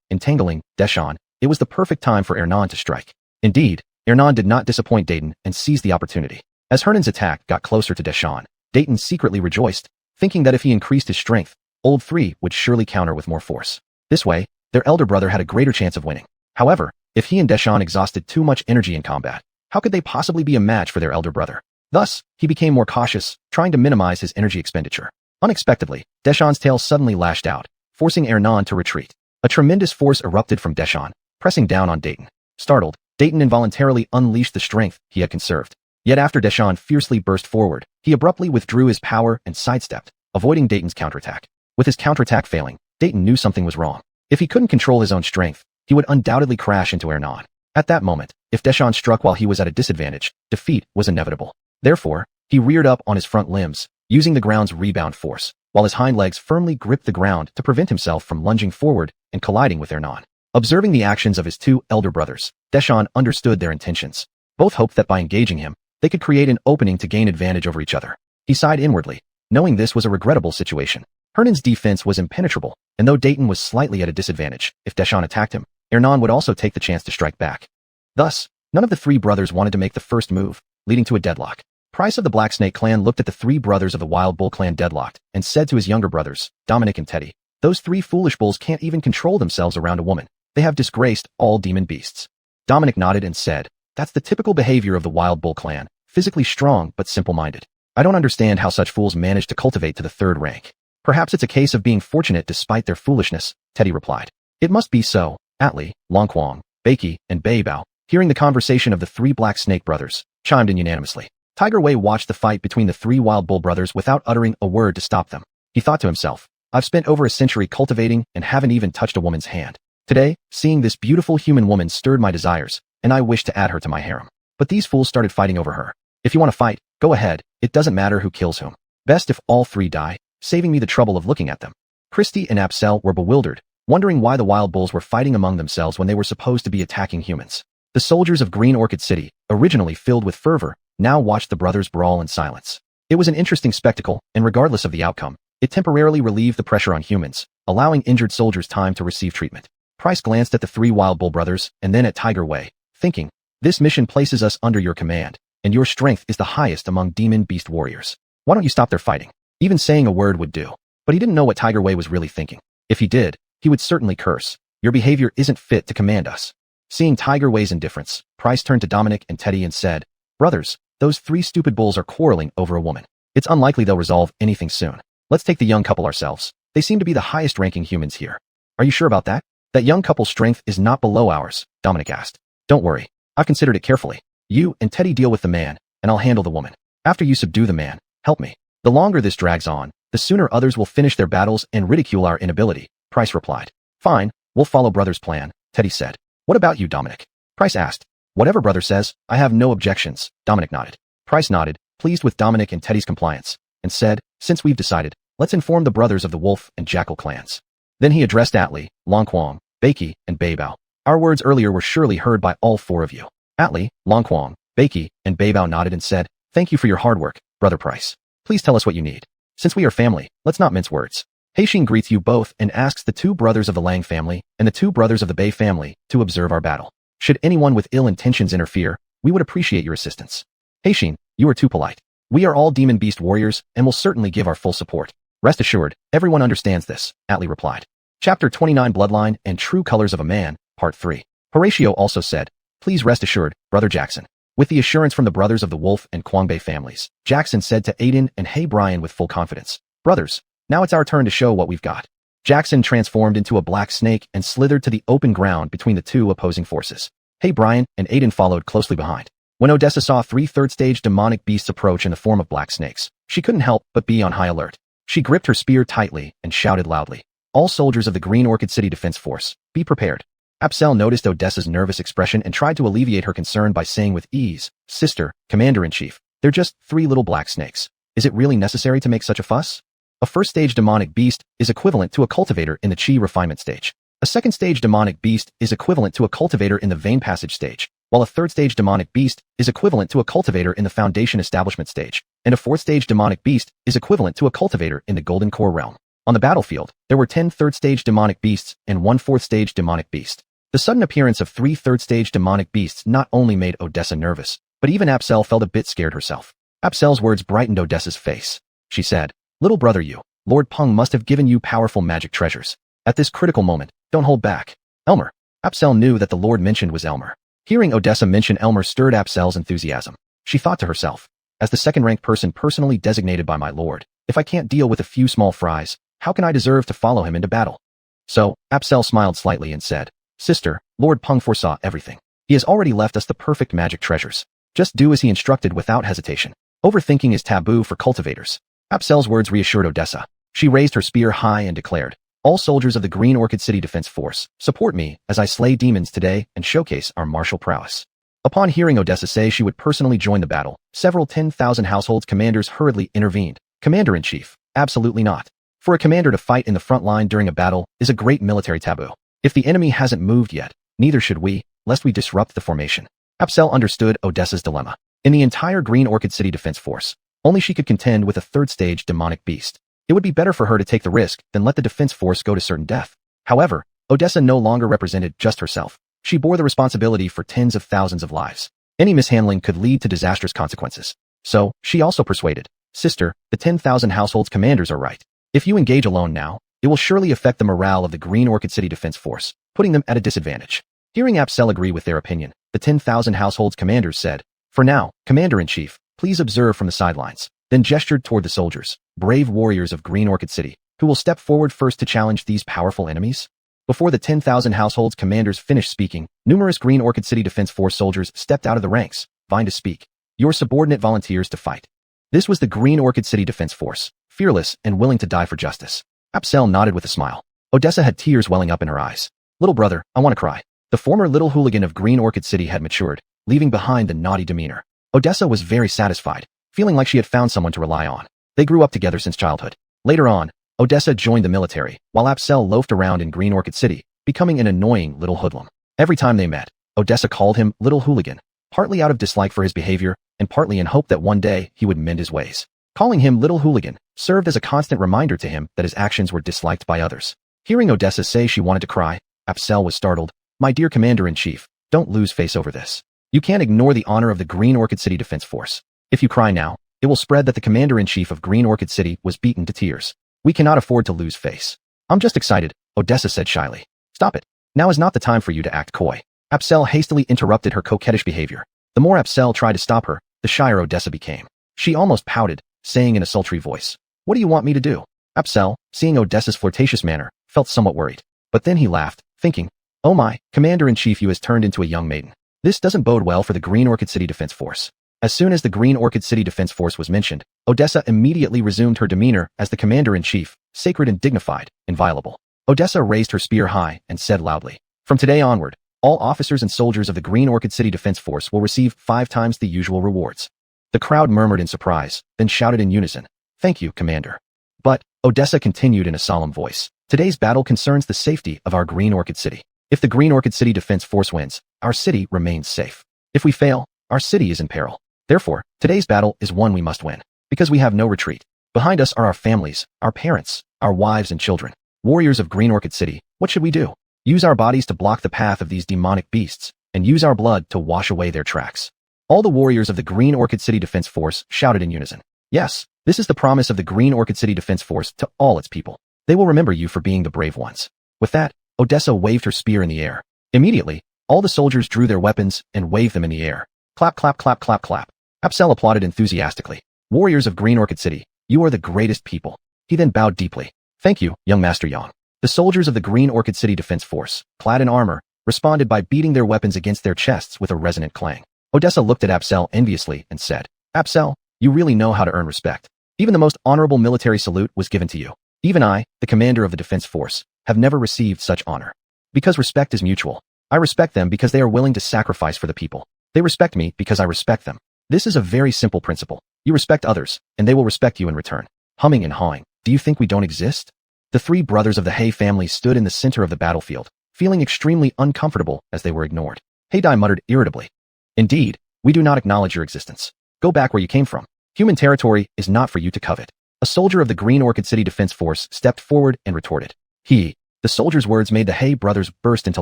entangling Deshawn, it was the perfect time for Hernan to strike. Indeed, Hernan did not disappoint Dayton and seized the opportunity. As Hernan's attack got closer to Deshawn, Dayton secretly rejoiced, thinking that if he increased his strength, Old 3 would surely counter with more force. This way, their elder brother had a greater chance of winning. However, if he and Deshawn exhausted too much energy in combat, how could they possibly be a match for their elder brother? Thus, he became more cautious, trying to minimize his energy expenditure. Unexpectedly, Deshawn's tail suddenly lashed out, forcing Hernan to retreat. A tremendous force erupted from Deshawn, pressing down on Dayton. Startled, Dayton involuntarily unleashed the strength he had conserved. Yet after Deshawn fiercely burst forward, he abruptly withdrew his power and sidestepped, avoiding Dayton's counterattack. With his counterattack failing, Dayton knew something was wrong. If he couldn't control his own strength, he would undoubtedly crash into Hernan. At that moment, if Deshawn struck while he was at a disadvantage, defeat was inevitable. Therefore, he reared up on his front limbs, using the ground's rebound force, while his hind legs firmly gripped the ground to prevent himself from lunging forward and colliding with Hernan. Observing the actions of his two elder brothers, Deshawn understood their intentions. Both hoped that by engaging him, they could create an opening to gain advantage over each other. He sighed inwardly, knowing this was a regrettable situation. Hernan's defense was impenetrable, and though Dayton was slightly at a disadvantage, if Deshawn attacked him, Hernan would also take the chance to strike back. Thus, none of the three brothers wanted to make the first move, leading to a deadlock. Price of the Black Snake clan looked at the three brothers of the Wild Bull clan deadlocked, and said to his younger brothers, Dominic and Teddy, "Those three foolish bulls can't even control themselves around a woman. They have disgraced all demon beasts." Dominic nodded and said, That's the typical behavior of the Wild Bull clan, physically strong but simple-minded. I don't understand how such fools manage to cultivate to the third rank. Perhaps it's a case of being fortunate despite their foolishness, Teddy replied. It must be so. Atli, Longquang, Beiki, and Beibao, hearing the conversation of the three Black Snake brothers, chimed in unanimously. Tiger Wei watched the fight between the three Wild Bull brothers without uttering a word to stop them. He thought to himself, I've spent over a century cultivating and haven't even touched a woman's hand. Today, seeing this beautiful human woman stirred my desires, and I wished to add her to my harem. But these fools started fighting over her. If you want to fight, go ahead, it doesn't matter who kills whom. Best if all three die, saving me the trouble of looking at them. Christy and Apsel were bewildered, wondering why the Wild Bulls were fighting among themselves when they were supposed to be attacking humans. The soldiers of Green Orchid City, originally filled with fervor, now watched the brothers brawl in silence. It was an interesting spectacle, and regardless of the outcome, it temporarily relieved the pressure on humans, allowing injured soldiers time to receive treatment. Price glanced at the three Wild Bull brothers and then at Tiger Wei, thinking, this mission places us under your command, and your strength is the highest among demon beast warriors. Why don't you stop their fighting? Even saying a word would do. But he didn't know what Tiger Wei was really thinking. If he did, he would certainly curse. Your behavior isn't fit to command us. Seeing Tiger Wei's indifference, Price turned to Dominic and Teddy and said, brothers, those three stupid bulls are quarreling over a woman. It's unlikely they'll resolve anything soon. Let's take the young couple ourselves. They seem to be the highest-ranking humans here. Are you sure about that? That young couple's strength is not below ours, Dominic asked. Don't worry. I've considered it carefully. You and Teddy deal with the man, and I'll handle the woman. After you subdue the man, help me. The longer this drags on, the sooner others will finish their battles and ridicule our inability, Price replied. Fine, we'll follow brother's plan, Teddy said. What about you, Dominic? Price asked. Whatever brother says, I have no objections, Dominic nodded. Price nodded, pleased with Dominic and Teddy's compliance, and said, since we've decided, let's inform the brothers of the Wolf and Jackal clans. Then he addressed Atli, Longquang, Beiki, and Beibao. Our words earlier were surely heard by all four of you. Atli, Longquang, Beiki, and Beibao nodded and said, thank you for your hard work, Brother Price. Please tell us what you need. Since we are family, let's not mince words. Heixing greets you both and asks the two brothers of the Lang family and the two brothers of the Bei family to observe our battle. Should anyone with ill intentions interfere, we would appreciate your assistance. Heixing, you are too polite. We are all demon beast warriors and will certainly give our full support. Rest assured, everyone understands this, Atli replied. Chapter 29 Bloodline and True Colors of a Man, Part 3. Horatio also said, please rest assured, Brother Jackson. With the assurance from the brothers of the Wolf and Quangbei families, Jackson said to Aiden and Hey Brian with full confidence, brothers, now it's our turn to show what we've got. Jackson transformed into a black snake and slithered to the open ground between the two opposing forces. Hey Brian and Aiden followed closely behind. When Odessa saw three third-stage demonic beasts approach in the form of black snakes, she couldn't help but be on high alert. She gripped her spear tightly and shouted loudly, all soldiers of the Green Orchid City Defense Force, be prepared. Apsel noticed Odessa's nervous expression and tried to alleviate her concern by saying with ease, sister, Commander-in-Chief, they're just three little black snakes. Is it really necessary to make such a fuss? A first-stage demonic beast is equivalent to a cultivator in the Chi refinement stage. A second-stage demonic beast is equivalent to a cultivator in the vein passage stage, while a third-stage demonic beast is equivalent to a cultivator in the foundation establishment stage, and a fourth-stage demonic beast is equivalent to a cultivator in the golden core realm. On the battlefield, there were 10 third-stage demonic beasts and 1 fourth-stage demonic beast. The sudden appearance of 3 third-stage demonic beasts not only made Odessa nervous, but even Apsel felt a bit scared herself. Apsel's words brightened Odessa's face. She said, little brother you, Lord Peng must have given you powerful magic treasures. At this critical moment, don't hold back. Elmer. Apsel knew that the Lord mentioned was Elmer. Hearing Odessa mention Elmer stirred Apsel's enthusiasm. She thought to herself, as the second-ranked person personally designated by my lord, if I can't deal with a few small fries, how can I deserve to follow him into battle? So, Apsel smiled slightly and said, sister, Lord Peng foresaw everything. He has already left us the perfect magic treasures. Just do as he instructed without hesitation. Overthinking is taboo for cultivators. Apsel's words reassured Odessa. She raised her spear high and declared, all soldiers of the Green Orchid City Defense Force, support me as I slay demons today and showcase our martial prowess. Upon hearing Odessa say she would personally join the battle, several 10,000 households commanders hurriedly intervened. Commander-in-Chief, absolutely not. For a commander to fight in the front line during a battle is a great military taboo. If the enemy hasn't moved yet, neither should we, lest we disrupt the formation. Apsel understood Odessa's dilemma. In the entire Green Orchid City Defense Force, only she could contend with a third-stage demonic beast. It would be better for her to take the risk than let the defense force go to certain death. However, Odessa no longer represented just herself. She bore the responsibility for tens of thousands of lives. Any mishandling could lead to disastrous consequences. So, she also persuaded, sister, the 10,000 households commanders are right. If you engage alone now, it will surely affect the morale of the Green Orchid City Defense Force, putting them at a disadvantage. Hearing Apsel agree with their opinion, the 10,000 households commanders said. For now, Commander-in-Chief, please observe from the sidelines, then gestured toward the soldiers, brave warriors of Green Orchid City, who will step forward first to challenge these powerful enemies. Before the 10,000 households commanders finished speaking, numerous Green Orchid City Defense Force soldiers stepped out of the ranks, vying to speak. Your subordinate volunteers to fight. This was the Green Orchid City Defense Force, fearless and willing to die for justice. Apsel nodded with a smile. Odessa had tears welling up in her eyes. Little brother, I want to cry. The former little hooligan of Green Orchid City had matured, leaving behind the naughty demeanor. Odessa was very satisfied, feeling like she had found someone to rely on. They grew up together since childhood. Later on, Odessa joined the military, while Apsel loafed around in Green Orchid City, becoming an annoying little hoodlum. Every time they met, Odessa called him Little Hooligan, partly out of dislike for his behavior, and partly in hope that one day he would mend his ways. Calling him Little Hooligan served as a constant reminder to him that his actions were disliked by others. Hearing Odessa say she wanted to cry, Apsel was startled. My dear Commander-in-Chief, don't lose face over this. You can't ignore the honor of the Green Orchid City Defense Force. If you cry now, it will spread that the Commander-in-Chief of Green Orchid City was beaten to tears. We cannot afford to lose face. I'm just excited, Odessa said shyly. Stop it. Now is not the time for you to act coy. Apsel hastily interrupted her coquettish behavior. The more Apsel tried to stop her, the shyer Odessa became. She almost pouted, saying in a sultry voice, What do you want me to do? Apsel, seeing Odessa's flirtatious manner, felt somewhat worried. But then he laughed, thinking, Oh my, Commander-in-Chief, you has turned into a young maiden. This doesn't bode well for the Green Orchid City Defense Force. As soon as the Green Orchid City Defense Force was mentioned, Odessa immediately resumed her demeanor as the Commander-in-Chief, sacred and dignified, inviolable. Odessa raised her spear high and said loudly, From today onward, all officers and soldiers of the Green Orchid City Defense Force will receive 5 times the usual rewards. The crowd murmured in surprise, then shouted in unison, Thank you, Commander. But, Odessa continued in a solemn voice, Today's battle concerns the safety of our Green Orchid City. If the Green Orchid City Defense Force wins, our city remains safe. If we fail, our city is in peril. Therefore, today's battle is one we must win, because we have no retreat. Behind us are our families, our parents, our wives and children. Warriors of Green Orchid City, what should we do? Use our bodies to block the path of these demonic beasts, and use our blood to wash away their tracks. All the warriors of the Green Orchid City Defense Force shouted in unison. Yes, this is the promise of the Green Orchid City Defense Force to all its people. They will remember you for being the brave ones. With that, Odessa waved her spear in the air. Immediately, all the soldiers drew their weapons and waved them in the air. Clap, clap, clap, clap, clap. Apsel applauded enthusiastically. Warriors of Green Orchid City, you are the greatest people. He then bowed deeply. Thank you, young Master Yang. The soldiers of the Green Orchid City Defense Force, clad in armor, responded by beating their weapons against their chests with a resonant clang. Odessa looked at Apsel enviously and said, Apsel, you really know how to earn respect. Even the most honorable military salute was given to you. Even I, the commander of the defense force, have never received such honor. Because respect is mutual. I respect them because they are willing to sacrifice for the people. They respect me because I respect them. This is a very simple principle. You respect others, and they will respect you in return. Humming and hawing, do you think we don't exist? The 3 brothers of the Hay family stood in the center of the battlefield, feeling extremely uncomfortable as they were ignored. Heidai muttered irritably. Indeed, we do not acknowledge your existence. Go back where you came from. Human territory is not for you to covet. A soldier of the Green Orchid City Defense Force stepped forward and retorted. The soldier's words made the Hay brothers burst into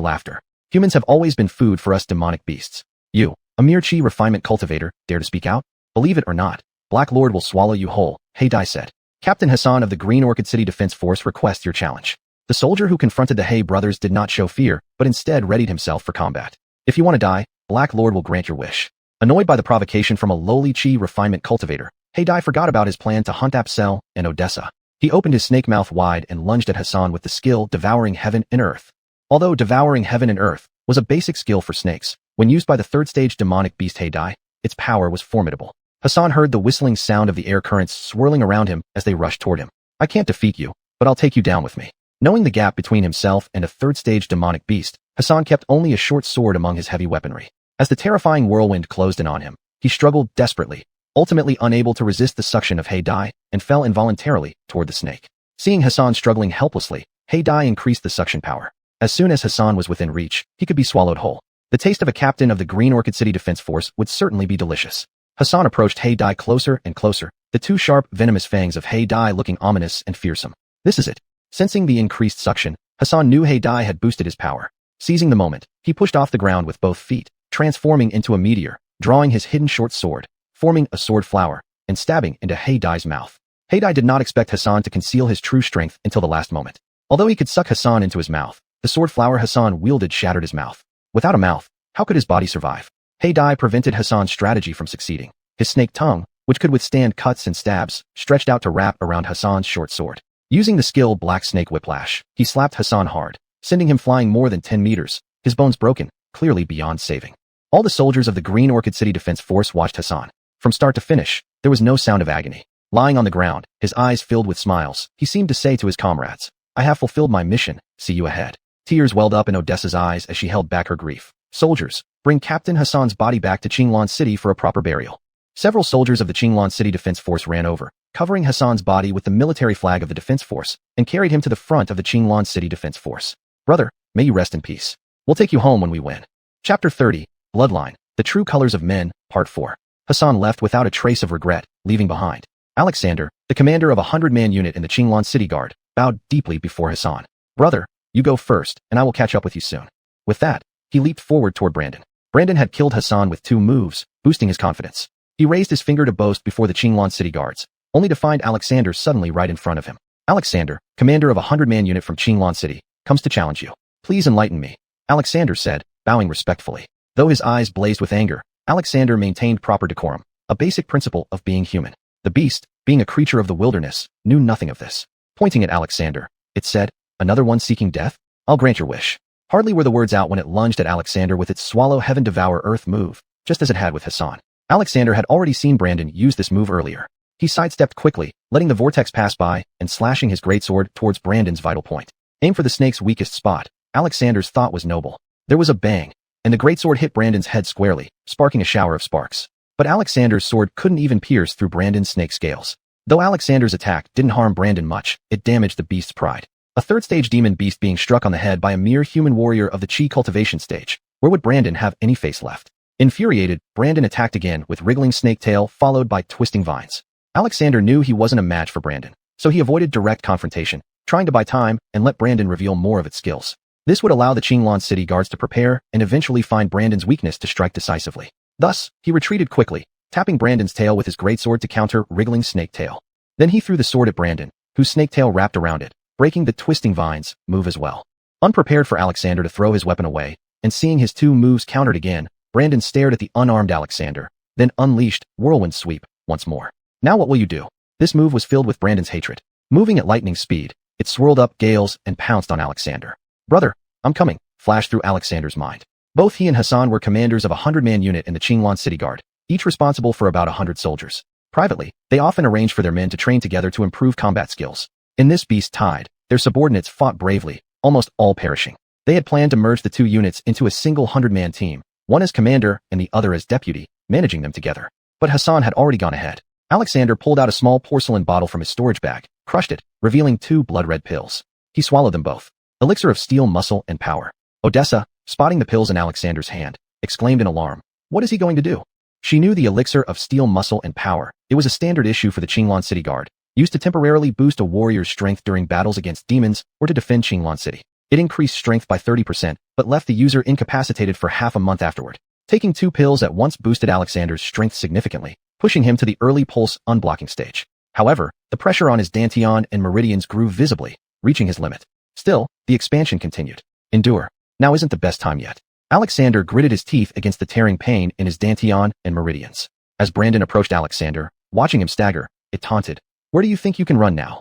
laughter. Humans have always been food for us demonic beasts. You, a mere chi refinement cultivator, dare to speak out? Believe it or not, Black Lord will swallow you whole, Heidai said. Captain Hassan of the Green Orchid City Defense Force requests your challenge. The soldier who confronted the Hay brothers did not show fear, but instead readied himself for combat. If you want to die, Black Lord will grant your wish. Annoyed by the provocation from a lowly chi refinement cultivator, Heidai forgot about his plan to hunt Apsel and Odessa. He opened his snake mouth wide and lunged at Hassan with the skill devouring heaven and earth. Although devouring heaven and earth was a basic skill for snakes, when used by the 3rd stage demonic beast Heidai, its power was formidable. Hassan heard the whistling sound of the air currents swirling around him as they rushed toward him. I can't defeat you, but I'll take you down with me. Knowing the gap between himself and a 3rd stage demonic beast, Hassan kept only a short sword among his heavy weaponry. As the terrifying whirlwind closed in on him, he struggled desperately, ultimately unable to resist the suction of Heidai, and fell involuntarily toward the snake. Seeing Hassan struggling helplessly, Heidai increased the suction power. As soon as Hassan was within reach, he could be swallowed whole. The taste of a captain of the Green Orchid City Defense Force would certainly be delicious. Hassan approached Heidai closer and closer, the 2 sharp, venomous fangs of Heidai looking ominous and fearsome. This is it. Sensing the increased suction, Hassan knew Heidai had boosted his power. Seizing the moment, he pushed off the ground with both feet, transforming into a meteor, drawing his hidden short sword, forming a sword flower, and stabbing into Heidai's mouth. Heidai did not expect Hassan to conceal his true strength until the last moment. Although he could suck Hassan into his mouth, the sword flower Hassan wielded shattered his mouth. Without a mouth, How could his body survive? Dai prevented Hassan's strategy from succeeding. His snake tongue, which could withstand cuts and stabs, stretched out to wrap around Hassan's short sword. Using the skill Black Snake Whiplash, he slapped Hassan hard, sending him flying more than 10 meters, his bones broken, clearly beyond saving. All the soldiers of the Green Orchid City Defense Force watched Hassan. From start to finish, there was no sound of agony. Lying on the ground, his eyes filled with smiles, he seemed to say to his comrades, "I have fulfilled my mission, see you ahead." Tears welled up in Odessa's eyes as she held back her grief. "Soldiers, bring Captain Hassan's body back to Qinglan City for a proper burial." Several soldiers of the Qinglan City Defense Force ran over, covering Hassan's body with the military flag of the Defense Force, and carried him to the front of the Qinglan City Defense Force. "Brother, may you rest in peace. We'll take you home when we win." Chapter 30, Bloodline, The True Colors of Men, Part 4. Hassan left without a trace of regret, leaving behind. Alexander, the commander of a 100-man unit in the Qinglan City Guard, bowed deeply before Hassan. "Brother, you go first, and I will catch up with you soon." With that, he leaped forward toward Brandon. Brandon had killed Hassan with 2 moves, boosting his confidence. He raised his finger to boast before the Qinglan City Guards, only to find Alexander suddenly right in front of him. "Alexander, commander of a 100-man unit from Qinglan City, comes to challenge you. Please enlighten me," Alexander said, bowing respectfully. Though his eyes blazed with anger, Alexander maintained proper decorum, a basic principle of being human. The beast, being a creature of the wilderness, knew nothing of this. Pointing at Alexander, it said, "Another one seeking death? I'll grant your wish." Hardly were the words out when it lunged at Alexander with its swallow heaven devour earth move, just as it had with Hassan. Alexander had already seen Brandon use this move earlier. He sidestepped quickly, letting the vortex pass by, and slashing his greatsword towards Brandon's vital point. Aim for the snake's weakest spot. Alexander's thought was noble. There was a bang, and the greatsword hit Brandon's head squarely, sparking a shower of sparks. But Alexander's sword couldn't even pierce through Brandon's snake scales. Though Alexander's attack didn't harm Brandon much, it damaged the beast's pride. A third-stage demon beast being struck on the head by a mere human warrior of the Chi cultivation stage. Where would Brandon have any face left? Infuriated, Brandon attacked again with wriggling snake tail followed by twisting vines. Alexander knew he wasn't a match for Brandon, so he avoided direct confrontation, trying to buy time and let Brandon reveal more of its skills. This would allow the Qinglan City Guards to prepare and eventually find Brandon's weakness to strike decisively. Thus, he retreated quickly, tapping Brandon's tail with his greatsword to counter wriggling snake tail. Then he threw the sword at Brandon, whose snake tail wrapped around it, breaking the twisting vines move as well. Unprepared for Alexander to throw his weapon away, and seeing his 2 moves countered again, Brandon stared at the unarmed Alexander, then unleashed whirlwind sweep once more. "Now what will you do?" This move was filled with Brandon's hatred. Moving at lightning speed, it swirled up gales and pounced on Alexander. "Brother, I'm coming," flashed through Alexander's mind. Both he and Hassan were commanders of a 100-man unit in the Qinglan City Guard, each responsible for about 100 soldiers. Privately, they often arranged for their men to train together to improve combat skills. In this beast tide, their subordinates fought bravely, almost all perishing. They had planned to merge the 2 units into a single 100-man team, one as commander and the other as deputy, managing them together. But Hassan had already gone ahead. Alexander pulled out a small porcelain bottle from his storage bag, crushed it, revealing 2 blood-red pills. He swallowed them both. Elixir of steel, muscle, and power. Odessa, spotting the pills in Alexander's hand, exclaimed in alarm. What is he going to do? She knew the elixir of steel, muscle, and power. It was a standard issue for the Qinglan City Guard, used to temporarily boost a warrior's strength during battles against demons or to defend Qinglan City. It increased strength by 30%, but left the user incapacitated for half a month afterward. Taking 2 pills at once boosted Alexander's strength significantly, pushing him to the early pulse unblocking stage. However, the pressure on his dantian and meridians grew visibly, reaching his limit. Still, the expansion continued. Endure. Now isn't the best time yet. Alexander gritted his teeth against the tearing pain in his dantian and meridians. As Brandon approached Alexander, watching him stagger, it taunted. Where do you think you can run now?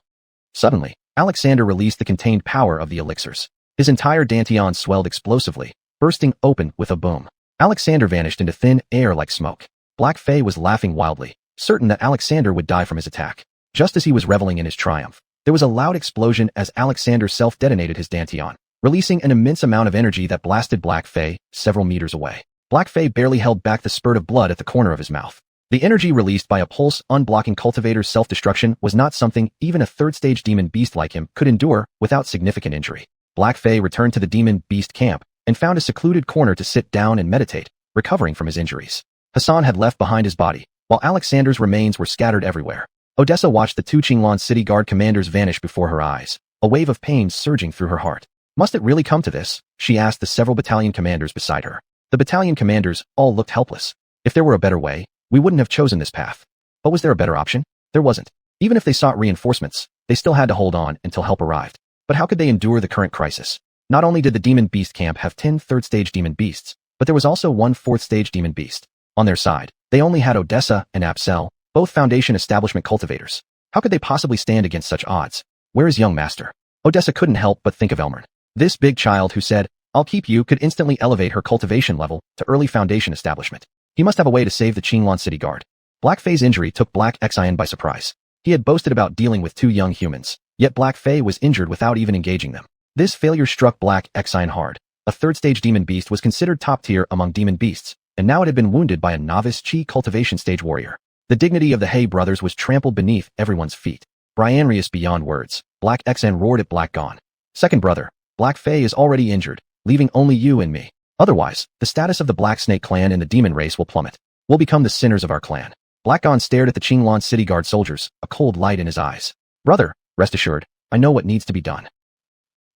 Suddenly, Alexander released the contained power of the elixirs. His entire dantian swelled explosively, bursting open with a boom. Alexander vanished into thin air like smoke. Black Fae was laughing wildly, certain that Alexander would die from his attack. Just as he was reveling in his triumph, there was a loud explosion as Alexander self-detonated his dantian, releasing an immense amount of energy that blasted Black Fae several meters away. Black Fae barely held back the spurt of blood at the corner of his mouth. The energy released by a pulse unblocking cultivator's self-destruction was not something even a third-stage demon beast like him could endure without significant injury. Black Fae returned to the demon beast camp and found a secluded corner to sit down and meditate, recovering from his injuries. Hassan had left behind his body, while Alexander's remains were scattered everywhere. Odessa watched the 2 Qinglan City Guard commanders vanish before her eyes, a wave of pain surging through her heart. Must it really come to this? She asked the several battalion commanders beside her. The battalion commanders all looked helpless. If there were a better way, we wouldn't have chosen this path. But was there a better option? There wasn't. Even if they sought reinforcements, they still had to hold on until help arrived. But how could they endure the current crisis? Not only did the demon beast camp have 10 third-stage demon beasts, But there was also one fourth-stage demon beast. On their side, they only had Odessa and Apsel, both Foundation establishment cultivators. How could they possibly stand against such odds? Where is young master? Odessa couldn't help but think of Elmern. This big child who said, "I'll keep you," could instantly elevate her cultivation level to early Foundation establishment. He must have a way to save the Qinglong City Guard. Black Fei's injury took Black Exiled by surprise. He had boasted about dealing with 2 young humans, yet Black Fei was injured without even engaging them. This failure struck Black Exiled hard. A third-stage demon beast was considered top tier among demon beasts, and now it had been wounded by a novice Qi cultivation stage warrior. The dignity of the He brothers was trampled beneath everyone's feet. Brianrius beyond words, Black Exen roared at Black Gone. "Second brother, Black Fei is already injured, leaving only you and me. Otherwise, the status of the Black Snake clan in the demon race will plummet. We'll become the sinners of our clan." Black Gone stared at the Qinglong City Guard soldiers, a cold light in his eyes. "Brother, rest assured, I know what needs to be done."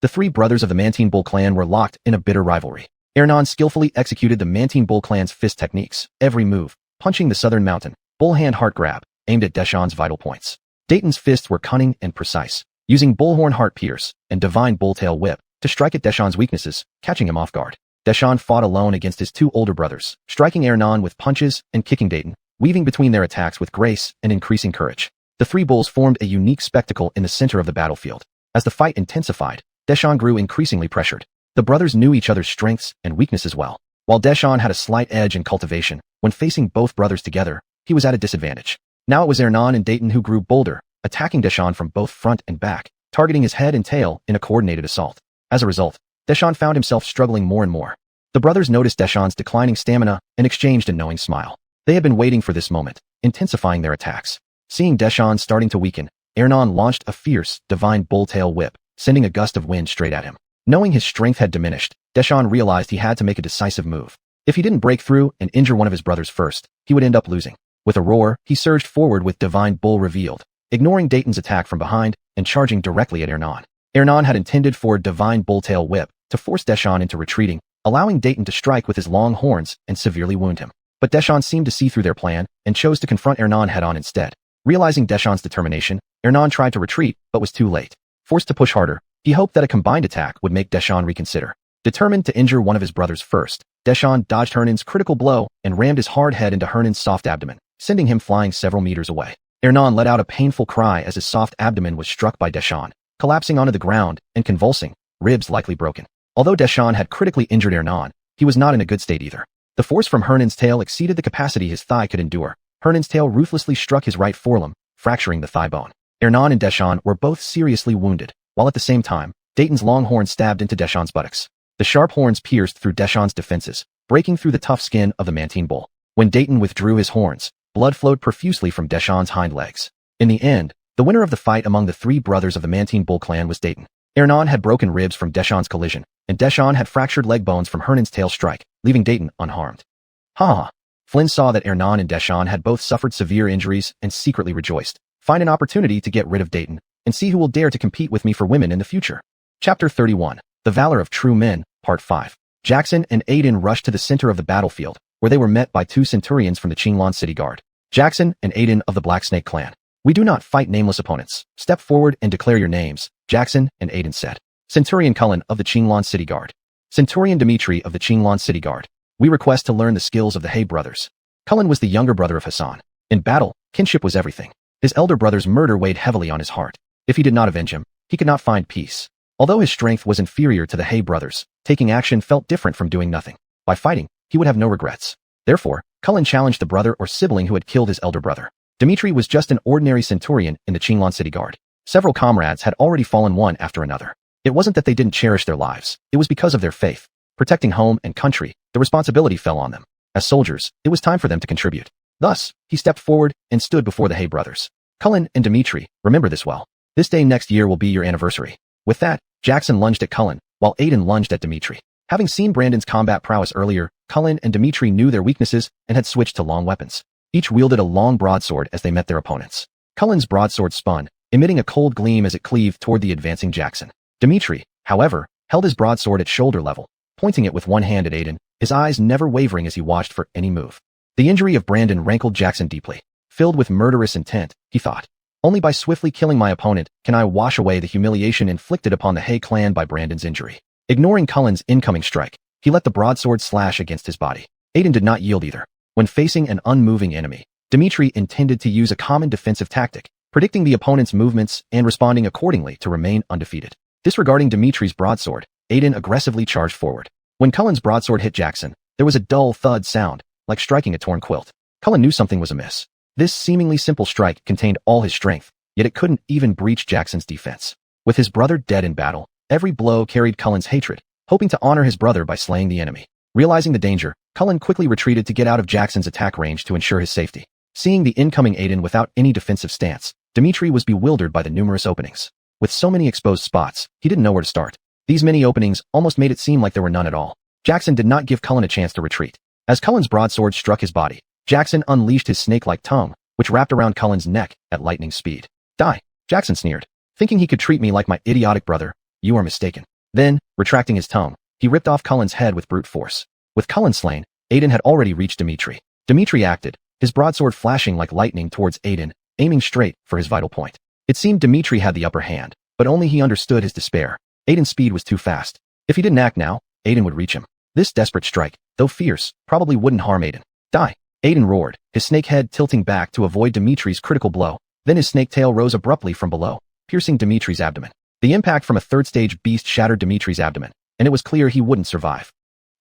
The 3 brothers of the Mantine Bull clan were locked in a bitter rivalry. Ernan skillfully executed the Mantine Bull clan's fist techniques, every move, punching the southern mountain, bullhand heart grab, aimed at Deshawn's vital points. Dayton's fists were cunning and precise, using bullhorn heart pierce and divine bulltail whip to strike at Deshawn's weaknesses, catching him off guard. Deshawn fought alone against his 2 older brothers, striking Ernan with punches and kicking Dayton, weaving between their attacks with grace and increasing courage. The 3 bulls formed a unique spectacle in the center of the battlefield. As the fight intensified, Deshawn grew increasingly pressured. The brothers knew each other's strengths and weaknesses well. While Deshawn had a slight edge in cultivation, when facing both brothers together, he was at a disadvantage. Now it was Ernan and Dayton who grew bolder, attacking Deshawn from both front and back, targeting his head and tail in a coordinated assault. As a result, Deshawn found himself struggling more and more. The brothers noticed Deshawn's declining stamina and exchanged a knowing smile. They had been waiting for this moment, intensifying their attacks. Seeing Deshawn starting to weaken, Ernan launched a fierce, divine bulltail whip, sending a gust of wind straight at him. Knowing his strength had diminished, Deshawn realized he had to make a decisive move. If he didn't break through and injure one of his brothers first, he would end up losing. With a roar, he surged forward with divine bull revealed, ignoring Dayton's attack from behind and charging directly at Ernan. Ernan had intended for divine bulltail whip to force Deshawn into retreating, allowing Dayton to strike with his long horns and severely wound him. But Deshawn seemed to see through their plan and chose to confront Ernan head-on instead. Realizing Deshawn's determination, Ernan tried to retreat but was too late. Forced to push harder, he hoped that a combined attack would make Deshawn reconsider. Determined to injure one of his brothers first, Deshawn dodged Hernan's critical blow and rammed his hard head into Hernan's soft abdomen, sending him flying several meters away. Ernan let out a painful cry as his soft abdomen was struck by Deshawn, collapsing onto the ground and convulsing, ribs likely broken. Although Deshawn had critically injured Ernan, he was not in a good state either. The force from Hernan's tail exceeded the capacity his thigh could endure. Hernan's tail ruthlessly struck his right forelimb, fracturing the thigh bone. Ernan and Deshawn were both seriously wounded, while at the same time, Dayton's long horn stabbed into Deshawn's buttocks. The sharp horns pierced through Deshawn's defenses, breaking through the tough skin of the Mantine bull. When Dayton withdrew his horns, blood flowed profusely from Deshawn's hind legs. In the end, the winner of the fight among the 3 brothers of the Mantine bull clan was Dayton. Ernan had broken ribs from Deshawn's collision, and Deshawn had fractured leg bones from Hernan's tail strike, leaving Dayton unharmed. Ha! Flynn saw that Ernan and Deshawn had both suffered severe injuries and secretly rejoiced. Find an opportunity to get rid of Dayton, and see who will dare to compete with me for women in the future. Chapter 31. The Valor of True Men, Part 5. Jackson and Aiden rushed to the center of the battlefield, where they were met by 2 centurions from the Qinglong City Guard. Jackson and Aiden of the Black Snake clan. "We do not fight nameless opponents. Step forward and declare your names," Jackson and Aiden said. Centurion Cullen of the Qinglong City Guard. Centurion Dimitri of the Qinglong City Guard. "We request to learn the skills of the He brothers." Cullen was the younger brother of Hassan. In battle, kinship was everything. His elder brother's murder weighed heavily on his heart. If he did not avenge him, he could not find peace. Although his strength was inferior to the He brothers, taking action felt different from doing nothing. By fighting, he would have no regrets. Therefore, Cullen challenged the brother or sibling who had killed his elder brother. Dimitri was just an ordinary centurion in the Qinglong City Guard. Several comrades had already fallen one after another. It wasn't that they didn't cherish their lives, it was because of their faith. Protecting home and country, the responsibility fell on them. As soldiers, it was time for them to contribute. Thus, he stepped forward and stood before the He brothers. "Cullen and Dimitri, remember this well. This day next year will be your anniversary." With that, Jackson lunged at Cullen, while Aiden lunged at Dimitri. Having seen Brandon's combat prowess earlier, Cullen and Dimitri knew their weaknesses and had switched to long weapons. Each wielded a long broadsword as they met their opponents. Cullen's broadsword spun, emitting a cold gleam as it cleaved toward the advancing Jackson. Dimitri, however, held his broadsword at shoulder level, pointing it with one hand at Aiden, his eyes never wavering as he watched for any move. The injury of Brandon rankled Jackson deeply. Filled with murderous intent, he thought, "Only by swiftly killing my opponent can I wash away the humiliation inflicted upon the He clan by Brandon's injury." Ignoring Cullen's incoming strike, He let the broadsword slash against his body. Aiden did not yield either. When facing an unmoving enemy, Dmitri intended to use a common defensive tactic, predicting the opponent's movements and responding accordingly to remain undefeated. Disregarding Dmitri's broadsword, Aiden aggressively charged forward. When Cullen's broadsword hit Jackson, there was a dull thud sound, like striking a torn quilt. Cullen knew something was amiss. This seemingly simple strike contained all his strength, yet it couldn't even breach Jackson's defense. With his brother dead in battle, every blow carried Cullen's hatred, hoping to honor his brother by slaying the enemy. Realizing the danger, Cullen quickly retreated to get out of Jackson's attack range to ensure his safety. Seeing the incoming Aiden without any defensive stance, Dmitri was bewildered by the numerous openings. With so many exposed spots, he didn't know where to start. These many openings almost made it seem like there were none at all. Jackson did not give Cullen a chance to retreat. As Cullen's broadsword struck his body, Jackson unleashed his snake-like tongue, which wrapped around Cullen's neck at lightning speed. Die, Jackson sneered. Thinking he could treat me like my idiotic brother, you are mistaken. Then, retracting his tongue, he ripped off Cullen's head with brute force. With Cullen slain, Aiden had already reached Dmitri. Dmitri acted, his broadsword flashing like lightning towards Aiden, aiming straight for his vital point. It seemed Dmitri had the upper hand, but only he understood his despair. Aiden's speed was too fast. If he didn't act now, Aiden would reach him. This desperate strike, though fierce, probably wouldn't harm Aiden. Die! Aiden roared, his snake head tilting back to avoid Dmitri's critical blow. Then his snake tail rose abruptly from below, piercing Dmitri's abdomen. The impact from a third-stage beast shattered Dmitri's abdomen, and it was clear he wouldn't survive.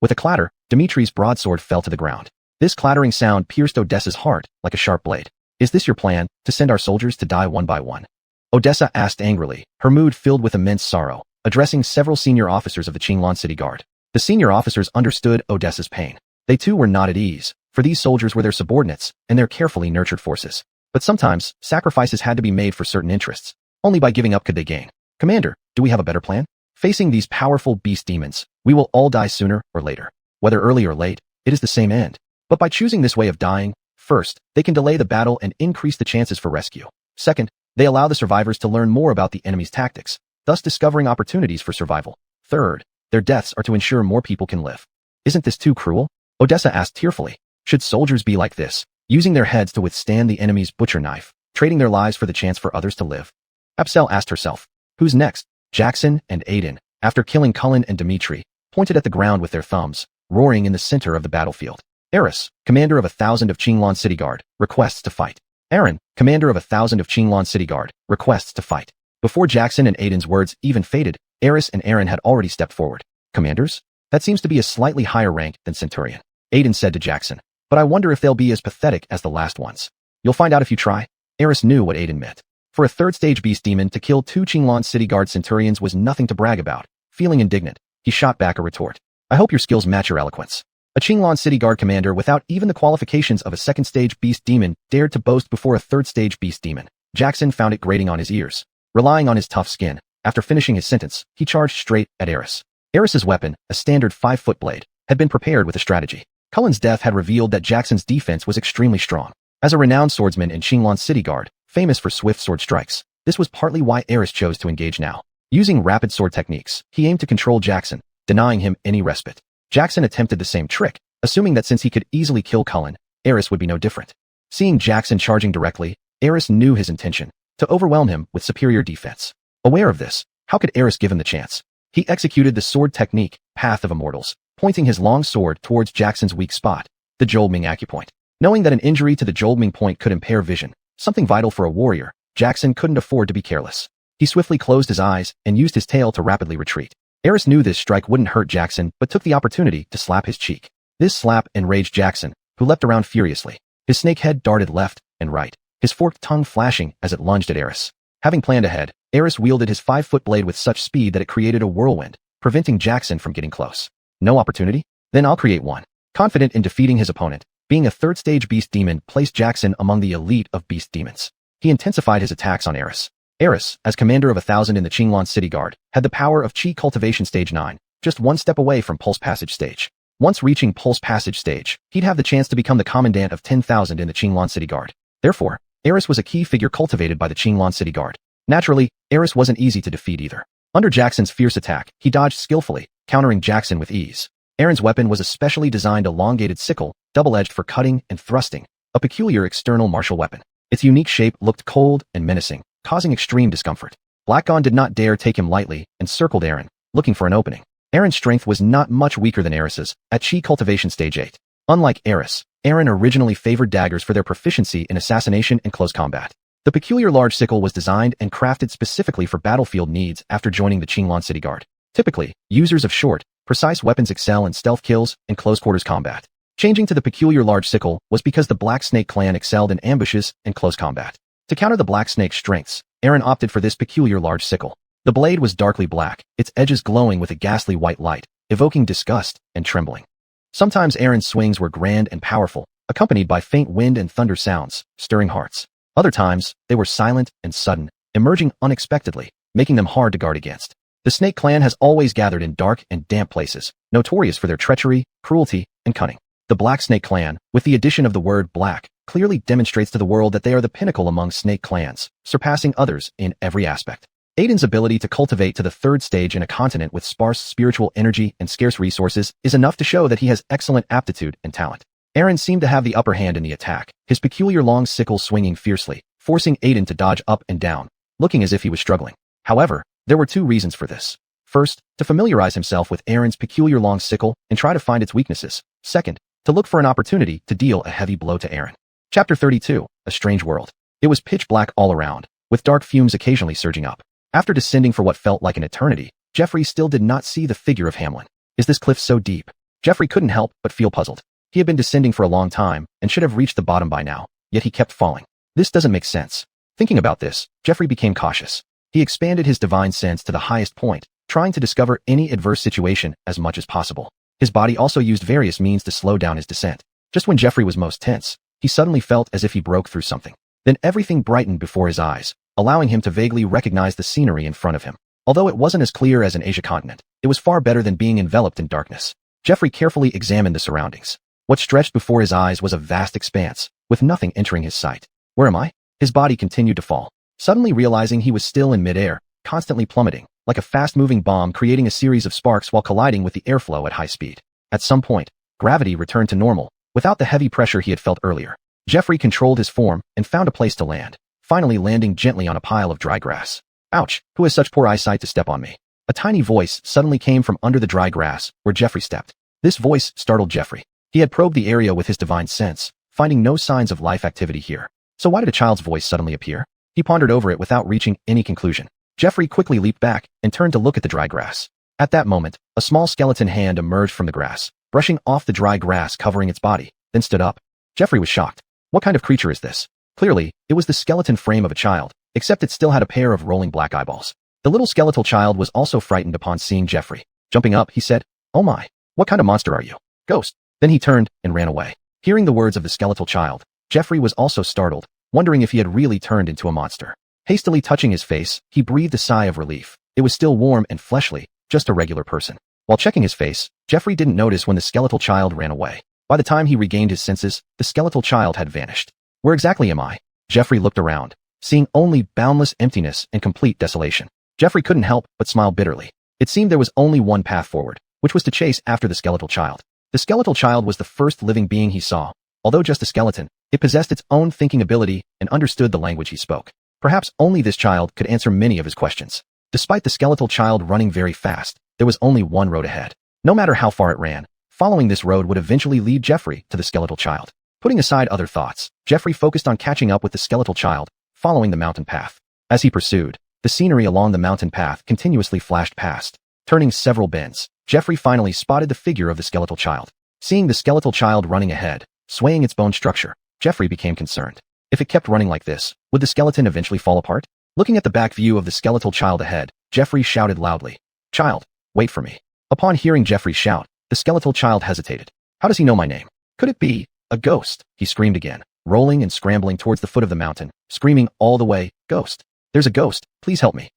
With a clatter, Dmitri's broadsword fell to the ground. This clattering sound pierced Odessa's heart like a sharp blade. Is this your plan, to send our soldiers to die one by one? Odessa asked angrily, her mood filled with immense sorrow, addressing several senior officers of the Qinglan City Guard. The senior officers understood Odessa's pain. They too were not at ease, for these soldiers were their subordinates and their carefully nurtured forces. But sometimes, sacrifices had to be made for certain interests. Only by giving up could they gain. Commander, do we have a better plan? Facing these powerful beast demons, we will all die sooner or later. Whether early or late, it is the same end. But by choosing this way of dying, first, they can delay the battle and increase the chances for rescue. Second, they allow the survivors to learn more about the enemy's tactics, thus discovering opportunities for survival. Third, their deaths are to ensure more people can live. Isn't this too cruel? Odessa asked tearfully. Should soldiers be like this, using their heads to withstand the enemy's butcher knife, trading their lives for the chance for others to live? Apsel asked herself. Who's next? Jackson and Aiden, after killing Cullen and Dmitri, pointed at the ground with their thumbs, roaring in the center of the battlefield. Eris, commander of 1,000 of Qinglan City Guard, requests to fight. Aaron, commander of 1,000 of Qinglan City Guard, requests to fight. Before Jackson and Aiden's words even faded, Eris and Aaron had already stepped forward. Commanders? That seems to be a slightly higher rank than Centurion. Aiden said to Jackson, but I wonder if they'll be as pathetic as the last ones. You'll find out if you try. Eris knew what Aiden meant. For a third-stage beast demon to kill 2 Qinglan City Guard Centurions was nothing to brag about. Feeling indignant, he shot back a retort. I hope your skills match your eloquence. A Qinglan City Guard commander without even the qualifications of a second-stage beast demon dared to boast before a third-stage beast demon. Jackson found it grating on his ears. Relying on his tough skin, after finishing his sentence, he charged straight at Eris. Eris's weapon, a standard 5-foot blade, had been prepared with a strategy. Cullen's death had revealed that Jackson's defense was extremely strong. As a renowned swordsman in Qinglan City Guard, famous for swift sword strikes, this was partly why Eris chose to engage now. Using rapid sword techniques, he aimed to control Jackson, denying him any respite. Jackson attempted the same trick, assuming that since he could easily kill Cullen, Eris would be no different. Seeing Jackson charging directly, Eris knew his intention, to overwhelm him with superior defense. Aware of this, how could Eris give him the chance? He executed the sword technique, Path of Immortals, pointing his long sword towards Jackson's weak spot, the Jolming acupoint. Knowing that an injury to the Jolming point could impair vision, something vital for a warrior, Jackson couldn't afford to be careless. He swiftly closed his eyes and used his tail to rapidly retreat. Eris knew this strike wouldn't hurt Jackson but took the opportunity to slap his cheek. This slap enraged Jackson, who leapt around furiously. His snake head darted left and right, his forked tongue flashing as it lunged at Eris. Having planned ahead, Eris wielded his 5-foot blade with such speed that it created a whirlwind, preventing Jackson from getting close. No opportunity? Then I'll create one. Confident in defeating his opponent, being a third-stage beast demon placed Jackson among the elite of beast demons. He intensified his attacks on Eris. Eris, as commander of 1,000 in the Qinglan City Guard, had the power of Qi Cultivation Stage 9, just one step away from Pulse Passage Stage. Once reaching Pulse Passage Stage, he'd have the chance to become the commandant of 10,000 in the Qinglan City Guard. Therefore, Eris was a key figure cultivated by the Qinglan City Guard. Naturally, Eris wasn't easy to defeat either. Under Jackson's fierce attack, he dodged skillfully, countering Jackson with ease. Aaron's weapon was a specially designed elongated sickle, double-edged for cutting and thrusting, a peculiar external martial weapon. Its unique shape looked cold and menacing, causing extreme discomfort. Blackgon did not dare take him lightly and circled Aaron, looking for an opening. Aaron's strength was not much weaker than Eris's, at Chi cultivation stage 8. Unlike Eris, Aaron originally favored daggers for their proficiency in assassination and close combat. The peculiar large sickle was designed and crafted specifically for battlefield needs after joining the Qinglong City Guard. Typically, users of short, precise weapons excel in stealth kills and close-quarters combat. Changing to the peculiar large sickle was because the Black Snake clan excelled in ambushes and close combat. To counter the Black Snake's strengths, Aaron opted for this peculiar large sickle. The blade was darkly black, its edges glowing with a ghastly white light, evoking disgust and trembling. Sometimes Aaron's swings were grand and powerful, accompanied by faint wind and thunder sounds, stirring hearts. Other times, they were silent and sudden, emerging unexpectedly, making them hard to guard against. The Snake clan has always gathered in dark and damp places, notorious for their treachery, cruelty, and cunning. The Black Snake clan, with the addition of the word black, clearly demonstrates to the world that they are the pinnacle among snake clans, surpassing others in every aspect. Aiden's ability to cultivate to the third stage in a continent with sparse spiritual energy and scarce resources is enough to show that he has excellent aptitude and talent. Aaron seemed to have the upper hand in the attack, his peculiar long sickle swinging fiercely, forcing Aiden to dodge up and down, looking as if he was struggling. However, there were two reasons for this. First, to familiarize himself with Aaron's peculiar long sickle and try to find its weaknesses. Second, to look for an opportunity to deal a heavy blow to Aaron. Chapter 32, A Strange World. It was pitch black all around, with dark fumes occasionally surging up. After descending for what felt like an eternity, Jeffrey still did not see the figure of Hamlin. Is this cliff so deep? Jeffrey couldn't help but feel puzzled. He had been descending for a long time and should have reached the bottom by now, yet he kept falling. This doesn't make sense. Thinking about this, Jeffrey became cautious. He expanded his divine sense to the highest point, trying to discover any adverse situation as much as possible. His body also used various means to slow down his descent. Just when Jeffrey was most tense, he suddenly felt as if he broke through something. Then everything brightened before his eyes, allowing him to vaguely recognize the scenery in front of him. Although it wasn't as clear as an Asia continent, it was far better than being enveloped in darkness. Jeffrey carefully examined the surroundings. What stretched before his eyes was a vast expanse, with nothing entering his sight. Where am I? His body continued to fall, suddenly realizing he was still in midair, constantly plummeting, like a fast-moving bomb creating a series of sparks while colliding with the airflow at high speed. At some point, gravity returned to normal, without the heavy pressure he had felt earlier. Jeffrey controlled his form and found a place to land, finally landing gently on a pile of dry grass. Ouch, who has such poor eyesight to step on me? A tiny voice suddenly came from under the dry grass, where Jeffrey stepped. This voice startled Jeffrey. He had probed the area with his divine sense, finding no signs of life activity here. So why did a child's voice suddenly appear? He pondered over it without reaching any conclusion. Jeffrey quickly leaped back and turned to look at the dry grass. At that moment, a small skeleton hand emerged from the grass, brushing off the dry grass covering its body, then stood up. Jeffrey was shocked. What kind of creature is this? Clearly, it was the skeleton frame of a child, except it still had a pair of rolling black eyeballs. The little skeletal child was also frightened upon seeing Jeffrey. Jumping up, he said, "Oh my, what kind of monster are you? Ghost." Then he turned and ran away. Hearing the words of the skeletal child, Jeffrey was also startled, wondering if he had really turned into a monster. Hastily touching his face, he breathed a sigh of relief. It was still warm and fleshly, just a regular person. While checking his face, Jeffrey didn't notice when the skeletal child ran away. By the time he regained his senses, the skeletal child had vanished. Where exactly am I? Jeffrey looked around, seeing only boundless emptiness and complete desolation. Jeffrey couldn't help but smile bitterly. It seemed there was only one path forward, which was to chase after the skeletal child. The skeletal child was the first living being he saw. Although just a skeleton, it possessed its own thinking ability and understood the language he spoke. Perhaps only this child could answer many of his questions. Despite the skeletal child running very fast, there was only one road ahead. No matter how far it ran, following this road would eventually lead Jeffrey to the skeletal child. Putting aside other thoughts, Jeffrey focused on catching up with the skeletal child, following the mountain path. As he pursued, the scenery along the mountain path continuously flashed past, turning several bends. Jeffrey finally spotted the figure of the skeletal child. Seeing the skeletal child running ahead, swaying its bone structure, Jeffrey became concerned. If it kept running like this, would the skeleton eventually fall apart? Looking at the back view of the skeletal child ahead, Jeffrey shouted loudly, "Child, wait for me." Upon hearing Jeffrey's shout, the skeletal child hesitated. How does he know my name? Could it be a ghost? He screamed again, rolling and scrambling towards the foot of the mountain, screaming all the way, "Ghost! There's a ghost, please help me."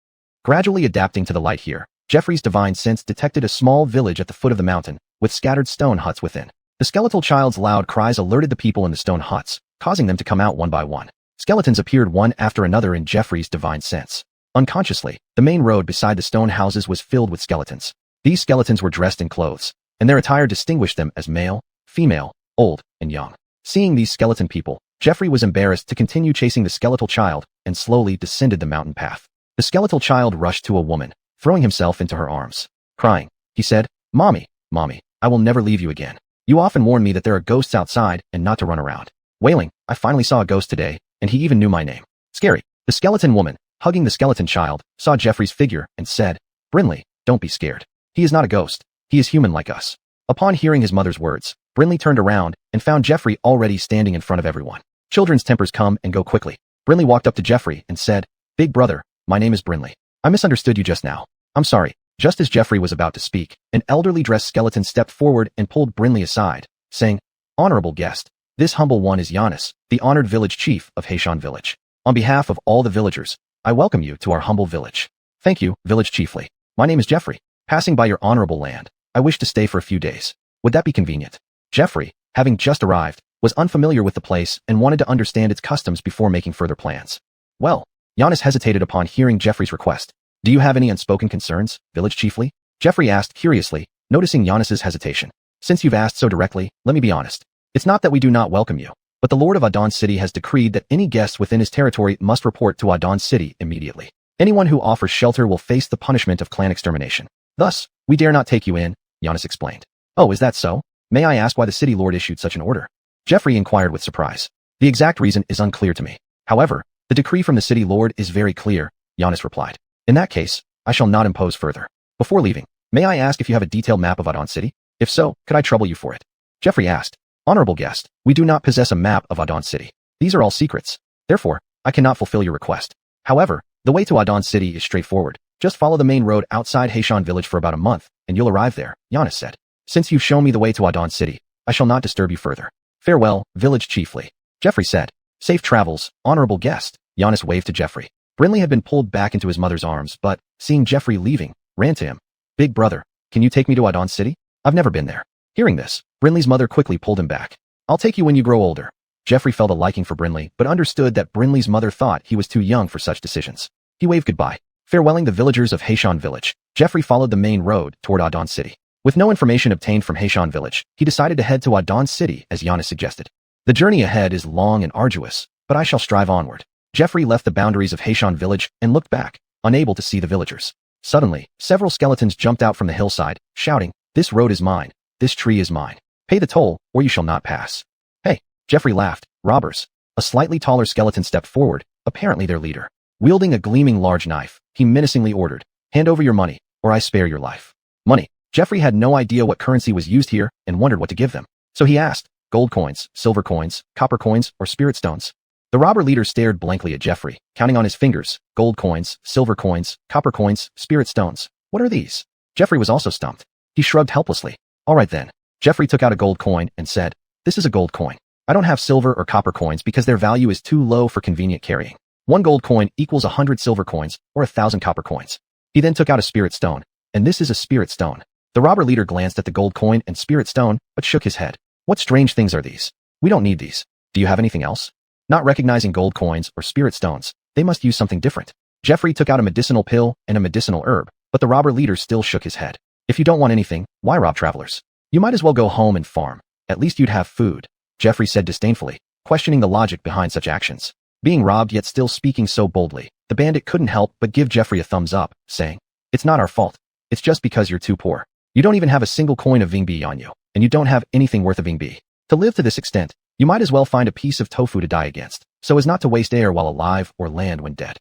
Gradually adapting to the light here, Jeffrey's divine sense detected a small village at the foot of the mountain, with scattered stone huts within. The skeletal child's loud cries alerted the people in the stone huts, causing them to come out one by one. Skeletons appeared one after another in Jeffrey's divine sense. Unconsciously, the main road beside the stone houses was filled with skeletons. These skeletons were dressed in clothes, and their attire distinguished them as male, female, old, and young. Seeing these skeleton people, Jeffrey was embarrassed to continue chasing the skeletal child and slowly descended the mountain path. The skeletal child rushed to a woman, throwing himself into her arms. Crying, He said, Mommy, Mommy, I will never leave you again. You often warn me that there are ghosts outside and not to run around. Wailing, I finally saw a ghost today, and he even knew my name. Scary. The skeleton woman, hugging the skeleton child, saw Jeffrey's figure and said, Brinley, don't be scared. He is not a ghost. He is human like us. Upon hearing his mother's words, Brinley turned around and found Jeffrey already standing in front of everyone. Children's tempers come and go quickly. Brinley walked up to Jeffrey and said, Big brother, my name is Brinley. I misunderstood you just now. I'm sorry. Just as Jeffrey was about to speak, an elderly dressed skeleton stepped forward and pulled Brinley aside, saying, Honorable guest, this humble one is Giannis, the honored village chief of Heishan village. On behalf of all the villagers, I welcome you to our humble village. Thank you, village chiefly. My name is Jeffrey. Passing by your honorable land, I wish to stay for a few days. Would that be convenient? Jeffrey, having just arrived, was unfamiliar with the place and wanted to understand its customs before making further plans. Well, Giannis hesitated upon hearing Jeffrey's request. Do you have any unspoken concerns, village chiefly? Jeffrey asked curiously, noticing Giannis's hesitation. Since you've asked so directly, let me be honest. It's not that we do not welcome you, but the Lord of Adon City has decreed that any guests within his territory must report to Adon City immediately. Anyone who offers shelter will face the punishment of clan extermination. Thus, we dare not take you in, Giannis explained. Oh, is that so? May I ask why the city lord issued such an order? Jeffrey inquired with surprise. The exact reason is unclear to me. However, the decree from the city lord is very clear, Giannis replied. In that case, I shall not impose further. Before leaving, may I ask if you have a detailed map of Adon City? If so, could I trouble you for it? Jeffrey asked. Honorable guest, we do not possess a map of Adon City. These are all secrets. Therefore, I cannot fulfill your request. However, the way to Adon City is straightforward. Just follow the main road outside Heishan village for about a month, and you'll arrive there, Giannis said. Since you've shown me the way to Adon City, I shall not disturb you further. Farewell, village chiefly. Jeffrey said. Safe travels, honorable guest. Giannis waved to Jeffrey. Brinley had been pulled back into his mother's arms, but, seeing Jeffrey leaving, ran to him. Big brother, can you take me to Adon City? I've never been there. Hearing this, Brinley's mother quickly pulled him back. I'll take you when you grow older. Jeffrey felt a liking for Brinley, but understood that Brinley's mother thought he was too young for such decisions. He waved goodbye. Farewelling the villagers of Heishan village, Jeffrey followed the main road toward Adon City. With no information obtained from Heishan village, he decided to head to Adon City as Giannis suggested. The journey ahead is long and arduous, but I shall strive onward. Jeffrey left the boundaries of Heishan village and looked back, unable to see the villagers. Suddenly, several skeletons jumped out from the hillside, shouting, This road is mine. This tree is mine. Pay the toll, or you shall not pass. Hey, Jeffrey laughed. Robbers. A slightly taller skeleton stepped forward, apparently their leader. Wielding a gleaming large knife, he menacingly ordered, Hand over your money, or I spare your life. Money. Jeffrey had no idea what currency was used here and wondered what to give them. So he asked, Gold coins, silver coins, copper coins, or spirit stones? The robber leader stared blankly at Jeffrey, counting on his fingers. Gold coins, silver coins, copper coins, spirit stones. What are these? Jeffrey was also stumped. He shrugged helplessly. All right then. Jeffrey took out a gold coin and said, This is a gold coin. I don't have silver or copper coins because their value is too low for convenient carrying. 1 gold coin equals 100 silver coins or 1,000 copper coins. He then took out a spirit stone, and this is a spirit stone. The robber leader glanced at the gold coin and spirit stone, but shook his head. What strange things are these? We don't need these. Do you have anything else? Not recognizing gold coins or spirit stones, they must use something different. Jeffrey took out a medicinal pill and a medicinal herb, but the robber leader still shook his head. If you don't want anything, why rob travelers? You might as well go home and farm. At least you'd have food, Jeffrey said disdainfully, questioning the logic behind such actions. Being robbed yet still speaking so boldly, the bandit couldn't help but give Jeffrey a thumbs up, saying, It's not our fault. It's just because you're too poor. You don't even have a single coin of Vingbi on you, and you don't have anything worth of Vingbi. To live to this extent, you might as well find a piece of tofu to die against, so as not to waste air while alive or land when dead.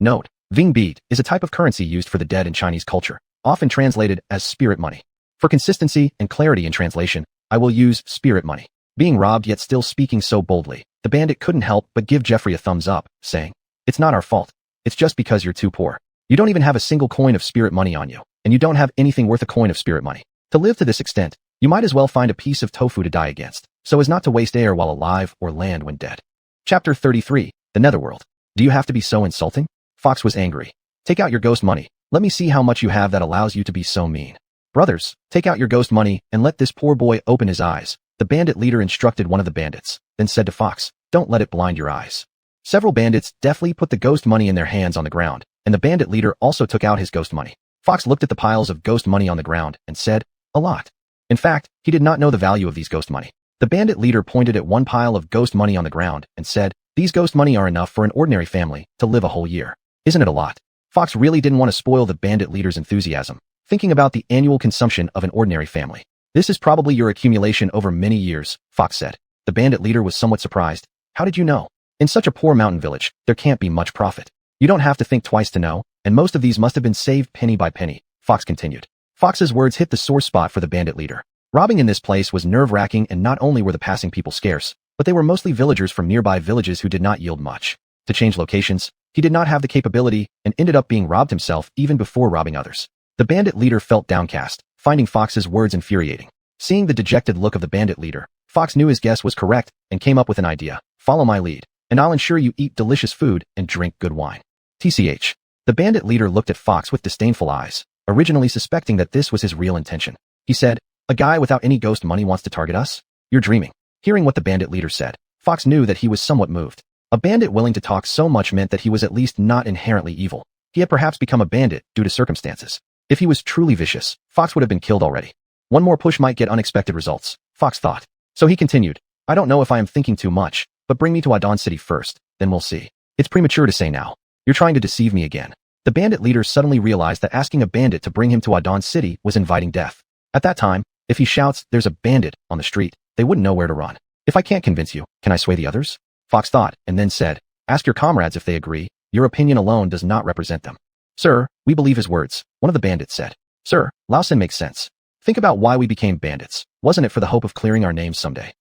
Note, Vingbi is a type of currency used for the dead in Chinese culture, often translated as spirit money. For consistency and clarity in translation, I will use spirit money. Being robbed yet still speaking so boldly, the bandit couldn't help but give Jeffrey a thumbs up, saying, It's not our fault. It's just because you're too poor. You don't even have a single coin of spirit money on you, and you don't have anything worth a coin of spirit money. To live to this extent, you might as well find a piece of tofu to die against, so as not to waste air while alive or land when dead. Chapter 33, The Netherworld. Do you have to be so insulting? Fox was angry. Take out your ghost money. Let me see how much you have that allows you to be so mean. Brothers, take out your ghost money and let this poor boy open his eyes. The bandit leader instructed one of the bandits, then said to Fox, Don't let it blind your eyes. Several bandits deftly put the ghost money in their hands on the ground, and the bandit leader also took out his ghost money. Fox looked at the piles of ghost money on the ground and said, A lot. In fact, he did not know the value of these ghost money. The bandit leader pointed at one pile of ghost money on the ground and said, These ghost money are enough for an ordinary family to live a whole year. Isn't it a lot? Fox really didn't want to spoil the bandit leader's enthusiasm, thinking about the annual consumption of an ordinary family. This is probably your accumulation over many years, Fox said. The bandit leader was somewhat surprised. How did you know? In such a poor mountain village, there can't be much profit. You don't have to think twice to know, and most of these must have been saved penny by penny, Fox continued. Fox's words hit the sore spot for the bandit leader. Robbing in this place was nerve-wracking, and not only were the passing people scarce, but they were mostly villagers from nearby villages who did not yield much. To change locations, he did not have the capability and ended up being robbed himself even before robbing others. The bandit leader felt downcast, finding Fox's words infuriating. Seeing the dejected look of the bandit leader, Fox knew his guess was correct and came up with an idea. Follow my lead, and I'll ensure you eat delicious food and drink good wine. TCH. The bandit leader looked at Fox with disdainful eyes, originally suspecting that this was his real intention. He said, "A guy without any ghost money wants to target us? You're dreaming." Hearing what the bandit leader said, Fox knew that he was somewhat moved. A bandit willing to talk so much meant that he was at least not inherently evil. He had perhaps become a bandit due to circumstances. If he was truly vicious, Fox would have been killed already. One more push might get unexpected results, Fox thought. So he continued, "I don't know if I am thinking too much, but bring me to Adon City first, then we'll see. It's premature to say now. You're trying to deceive me again." The bandit leader suddenly realized that asking a bandit to bring him to Adon City was inviting death. At that time, if he shouts, "There's a bandit," on the street, they wouldn't know where to run. "If I can't convince you, can I sway the others?" Fox thought, and then said, "Ask your comrades if they agree. Your opinion alone does not represent them." "Sir, we believe his words," one of the bandits said. "Sir, Lausen makes sense. Think about why we became bandits. Wasn't it for the hope of clearing our names someday?"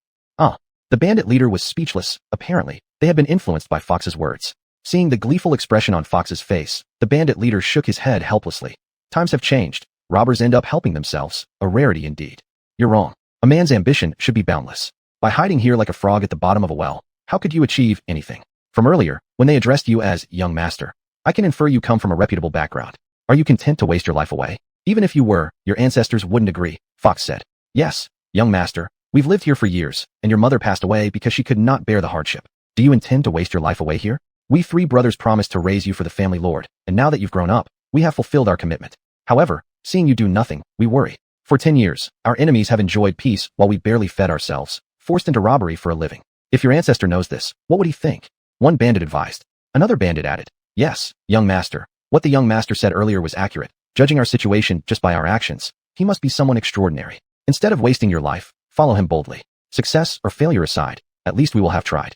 The bandit leader was speechless. Apparently, they had been influenced by Fox's words. Seeing the gleeful expression on Fox's face, the bandit leader shook his head helplessly. Times have changed. Robbers end up helping themselves, a rarity indeed. You're wrong. A man's ambition should be boundless. By hiding here like a frog at the bottom of a well, how could you achieve anything? From earlier, when they addressed you as young master, I can infer you come from a reputable background. Are you content to waste your life away? Even if you were, your ancestors wouldn't agree, Fox said. Yes, young master, we've lived here for years, and your mother passed away because she could not bear the hardship. Do you intend to waste your life away here? We 3 brothers promised to raise you for the family lord, and now that you've grown up, we have fulfilled our commitment. However, seeing you do nothing, we worry. For 10 years, our enemies have enjoyed peace while we barely fed ourselves, forced into robbery for a living. If your ancestor knows this, what would he think? One bandit advised. Another bandit added, "Yes, young master. What the young master said earlier was accurate. Judging our situation just by our actions, he must be someone extraordinary. Instead of wasting your life, follow him boldly. Success or failure aside, at least we will have tried."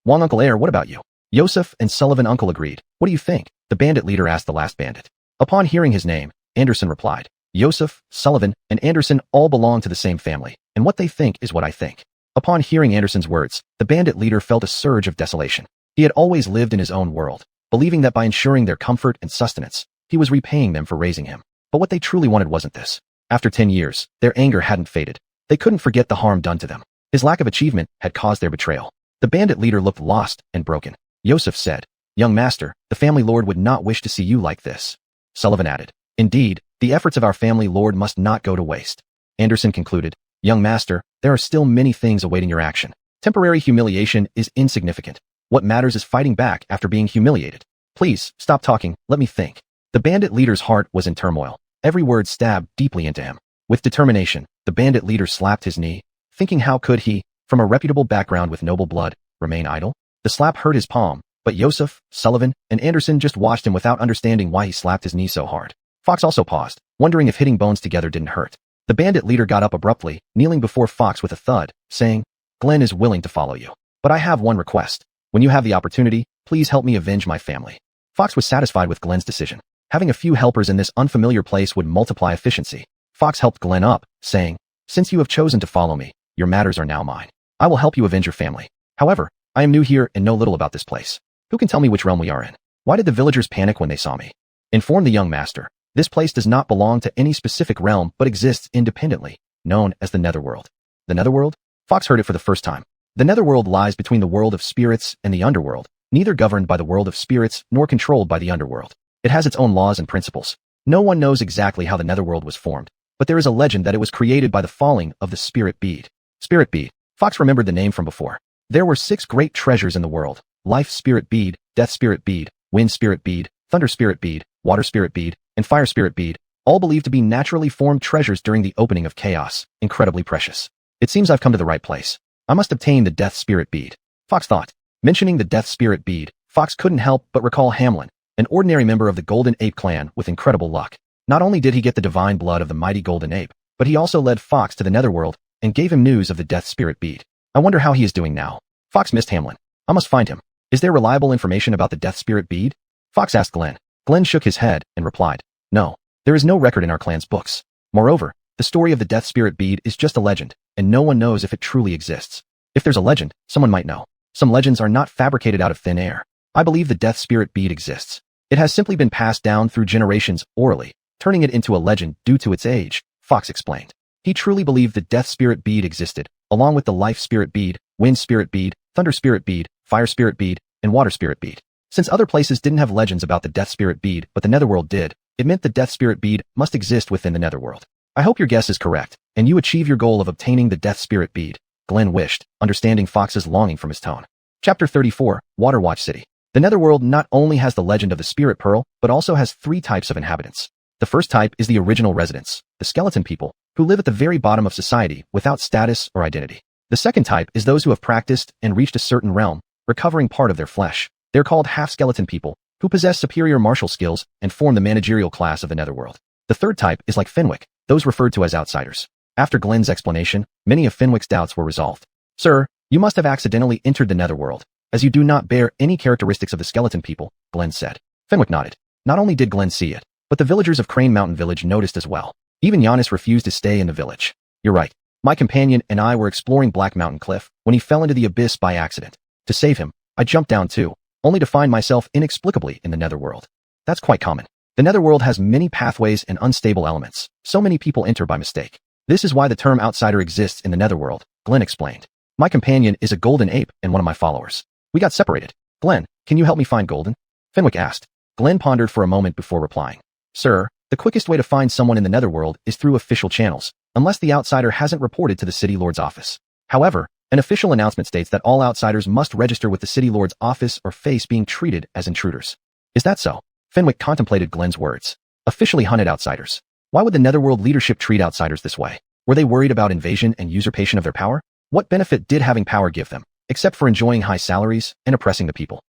"Wong Uncle Air, what about you?" Yosef and Sullivan Uncle agreed. "What do you think?" the bandit leader asked the last bandit. Upon hearing his name, Anderson replied, "Yosef, Sullivan, and Anderson all belong to the same family, and what they think is what I think." Upon hearing Anderson's words, the bandit leader felt a surge of desolation. He had always lived in his own world, believing that by ensuring their comfort and sustenance, he was repaying them for raising him. But what they truly wanted wasn't this. After 10 years, their anger hadn't faded. They couldn't forget the harm done to them. His lack of achievement had caused their betrayal. The bandit leader looked lost and broken. Yosef said, "Young master, the family lord would not wish to see you like this." Sullivan added, "Indeed, the efforts of our family lord must not go to waste." Anderson concluded, "Young master, there are still many things awaiting your action. Temporary humiliation is insignificant. What matters is fighting back after being humiliated. Please, stop talking, let me think." The bandit leader's heart was in turmoil. Every word stabbed deeply into him. With determination, the bandit leader slapped his knee, thinking how could he, from a reputable background with noble blood, remain idle? The slap hurt his palm, but Yosef, Sullivan, and Anderson just watched him without understanding why he slapped his knee so hard. Fox also paused, wondering if hitting bones together didn't hurt. The bandit leader got up abruptly, kneeling before Fox with a thud, saying, "Glenn is willing to follow you. But I have one request. When you have the opportunity, please help me avenge my family." Fox was satisfied with Glenn's decision. Having a few helpers in this unfamiliar place would multiply efficiency. Fox helped Glenn up, saying, "Since you have chosen to follow me, your matters are now mine. I will help you avenge your family. However, I am new here and know little about this place. Who can tell me which realm we are in? Why did the villagers panic when they saw me?" Inform the young master. This place does not belong to any specific realm but exists independently, known as the Netherworld. The Netherworld? Fox heard it for the first time. The Netherworld lies between the world of spirits and the underworld, neither governed by the world of spirits nor controlled by the underworld. It has its own laws and principles. No one knows exactly how the Netherworld was formed, but there is a legend that it was created by the falling of the Spirit Bead. Spirit Bead. Fox remembered the name from before. There were 6 great treasures in the world: Life Spirit Bead, Death Spirit Bead, Wind Spirit Bead, Thunder Spirit Bead, Water Spirit Bead, and Fire Spirit Bead, all believed to be naturally formed treasures during the opening of chaos, incredibly precious. It seems I've come to the right place. I must obtain the Death Spirit Bead, Fox thought. Mentioning the Death Spirit Bead, Fox couldn't help but recall Hamlin, an ordinary member of the Golden Ape clan with incredible luck. Not only did he get the divine blood of the mighty golden ape, but he also led Fox to the netherworld and gave him news of the death spirit bead. I wonder how he is doing now. Fox missed Hamlin. I must find him. Is there reliable information about the death spirit bead? Fox asked Glenn. Glenn shook his head and replied, no, there is no record in our clan's books. Moreover, the story of the death spirit bead is just a legend, and no one knows if it truly exists. If there's a legend, someone might know. Some legends are not fabricated out of thin air. I believe the death spirit bead exists. It has simply been passed down through generations orally, turning it into a legend due to its age, Fox explained. He truly believed the death spirit bead existed, along with the life spirit bead, wind spirit bead, thunder spirit bead, fire spirit bead, and water spirit bead. Since other places didn't have legends about the death spirit bead, but the netherworld did, it meant the death spirit bead must exist within the netherworld. I hope your guess is correct, and you achieve your goal of obtaining the death spirit bead, Glenn wished, understanding Fox's longing from his tone. Chapter 34, Waterwatch City. The netherworld not only has the legend of the spirit pearl, but also has 3 types of inhabitants. The first type is the original residents, the skeleton people, who live at the very bottom of society without status or identity. The second type is those who have practiced and reached a certain realm, recovering part of their flesh. They're called half-skeleton people, who possess superior martial skills and form the managerial class of the netherworld. The third type is like Fenwick, those referred to as outsiders. After Glenn's explanation, many of Fenwick's doubts were resolved. Sir, you must have accidentally entered the netherworld, as you do not bear any characteristics of the skeleton people, Glenn said. Fenwick nodded. Not only did Glenn see it, but the villagers of Crane Mountain Village noticed as well. Even Giannis refused to stay in the village. You're right. My companion and I were exploring Black Mountain Cliff when he fell into the abyss by accident. To save him, I jumped down too, only to find myself inexplicably in the netherworld. That's quite common. The netherworld has many pathways and unstable elements. So many people enter by mistake. This is why the term outsider exists in the netherworld, Glenn explained. My companion is a golden ape and one of my followers. We got separated. Glenn, can you help me find Golden? Fenwick asked. Glenn pondered for a moment before replying. Sir, the quickest way to find someone in the netherworld is through official channels, unless the outsider hasn't reported to the City Lord's office. However, an official announcement states that all outsiders must register with the City Lord's office or face being treated as intruders. Is that so? Fenwick contemplated Glenn's words. Officially hunted outsiders. Why would the netherworld leadership treat outsiders this way? Were they worried about invasion and usurpation of their power? What benefit did having power give them, except for enjoying high salaries and oppressing the people?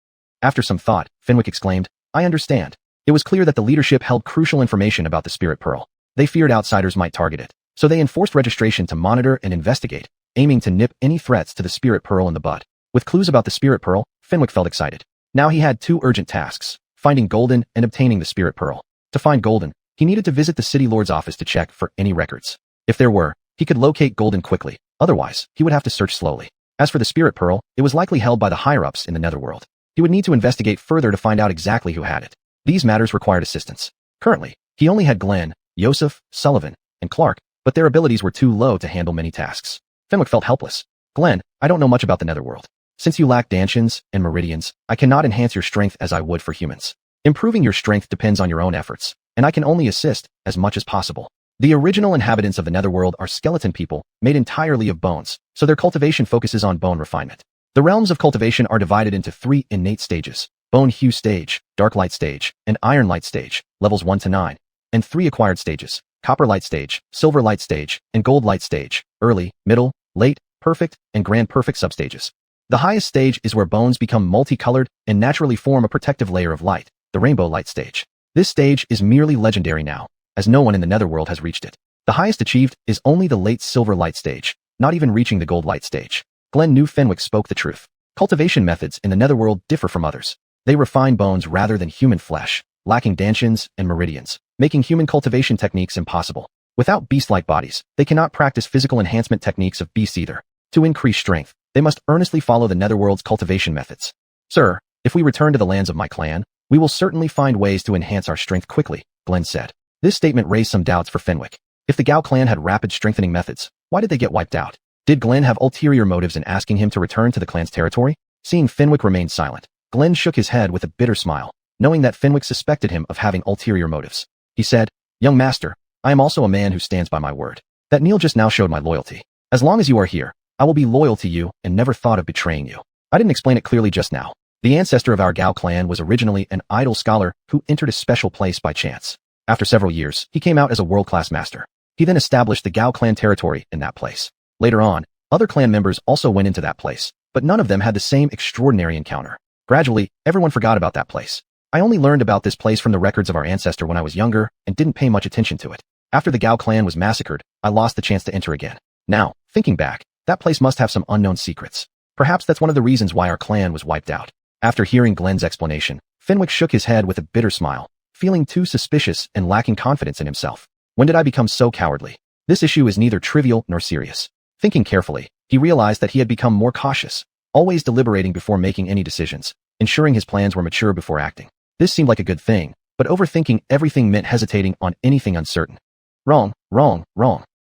After some thought, Fenwick exclaimed, I understand. It was clear that the leadership held crucial information about the Spirit Pearl. They feared outsiders might target it, so they enforced registration to monitor and investigate, aiming to nip any threats to the Spirit Pearl in the bud. With clues about the Spirit Pearl, Fenwick felt excited. Now he had 2 urgent tasks, finding Golden and obtaining the Spirit Pearl. To find Golden, he needed to visit the City Lord's office to check for any records. If there were, he could locate Golden quickly, otherwise, he would have to search slowly. As for the Spirit Pearl, it was likely held by the higher-ups in the netherworld. He would need to investigate further to find out exactly who had it. These matters required assistance. Currently, he only had Glenn, Yosef, Sullivan, and Clark, but their abilities were too low to handle many tasks. Fenwick felt helpless. Glenn, I don't know much about the netherworld. Since you lack dantians and meridians, I cannot enhance your strength as I would for humans. Improving your strength depends on your own efforts, and I can only assist as much as possible. The original inhabitants of the netherworld are skeleton people, made entirely of bones, so their cultivation focuses on bone refinement. The realms of cultivation are divided into 3 innate stages: Bone Hue Stage, Dark Light Stage, and Iron Light Stage, levels 1 to 9, and 3 acquired stages: Copper Light Stage, Silver Light Stage, and Gold Light Stage, early, middle, late, perfect, and grand perfect substages. The highest stage is where bones become multicolored and naturally form a protective layer of light, the Rainbow Light Stage. This stage is merely legendary now, as no one in the netherworld has reached it. The highest achieved is only the late Silver Light Stage, not even reaching the Gold Light Stage. Glenn knew Fenwick spoke the truth. Cultivation methods in the netherworld differ from others. They refine bones rather than human flesh, lacking dantians and meridians, making human cultivation techniques impossible. Without beast-like bodies, they cannot practice physical enhancement techniques of beasts either. To increase strength, they must earnestly follow the netherworld's cultivation methods. Sir, if we return to the lands of my clan, we will certainly find ways to enhance our strength quickly, Glenn said. This statement raised some doubts for Fenwick. If the Gao clan had rapid strengthening methods, why did they get wiped out? Did Glenn have ulterior motives in asking him to return to the clan's territory? Seeing Fenwick remain silent, Glenn shook his head with a bitter smile, knowing that Fenwick suspected him of having ulterior motives. He said, Young master, I am also a man who stands by my word. That Neil just now showed my loyalty. As long as you are here, I will be loyal to you and never thought of betraying you. I didn't explain it clearly just now. The ancestor of our Gao clan was originally an idle scholar who entered a special place by chance. After several years, he came out as a world-class master. He then established the Gao clan territory in that place. Later on, other clan members also went into that place, but none of them had the same extraordinary encounter. Gradually, everyone forgot about that place. I only learned about this place from the records of our ancestor when I was younger and didn't pay much attention to it. After the Gao clan was massacred, I lost the chance to enter again. Now, thinking back, that place must have some unknown secrets. Perhaps that's one of the reasons why our clan was wiped out. After hearing Glenn's explanation, Fenwick shook his head with a bitter smile, feeling too suspicious and lacking confidence in himself. When did I become so cowardly? This issue is neither trivial nor serious. Thinking carefully, he realized that he had become more cautious, always deliberating before making any decisions, ensuring his plans were mature before acting. This seemed like a good thing, but overthinking everything meant hesitating on anything uncertain. Wrong.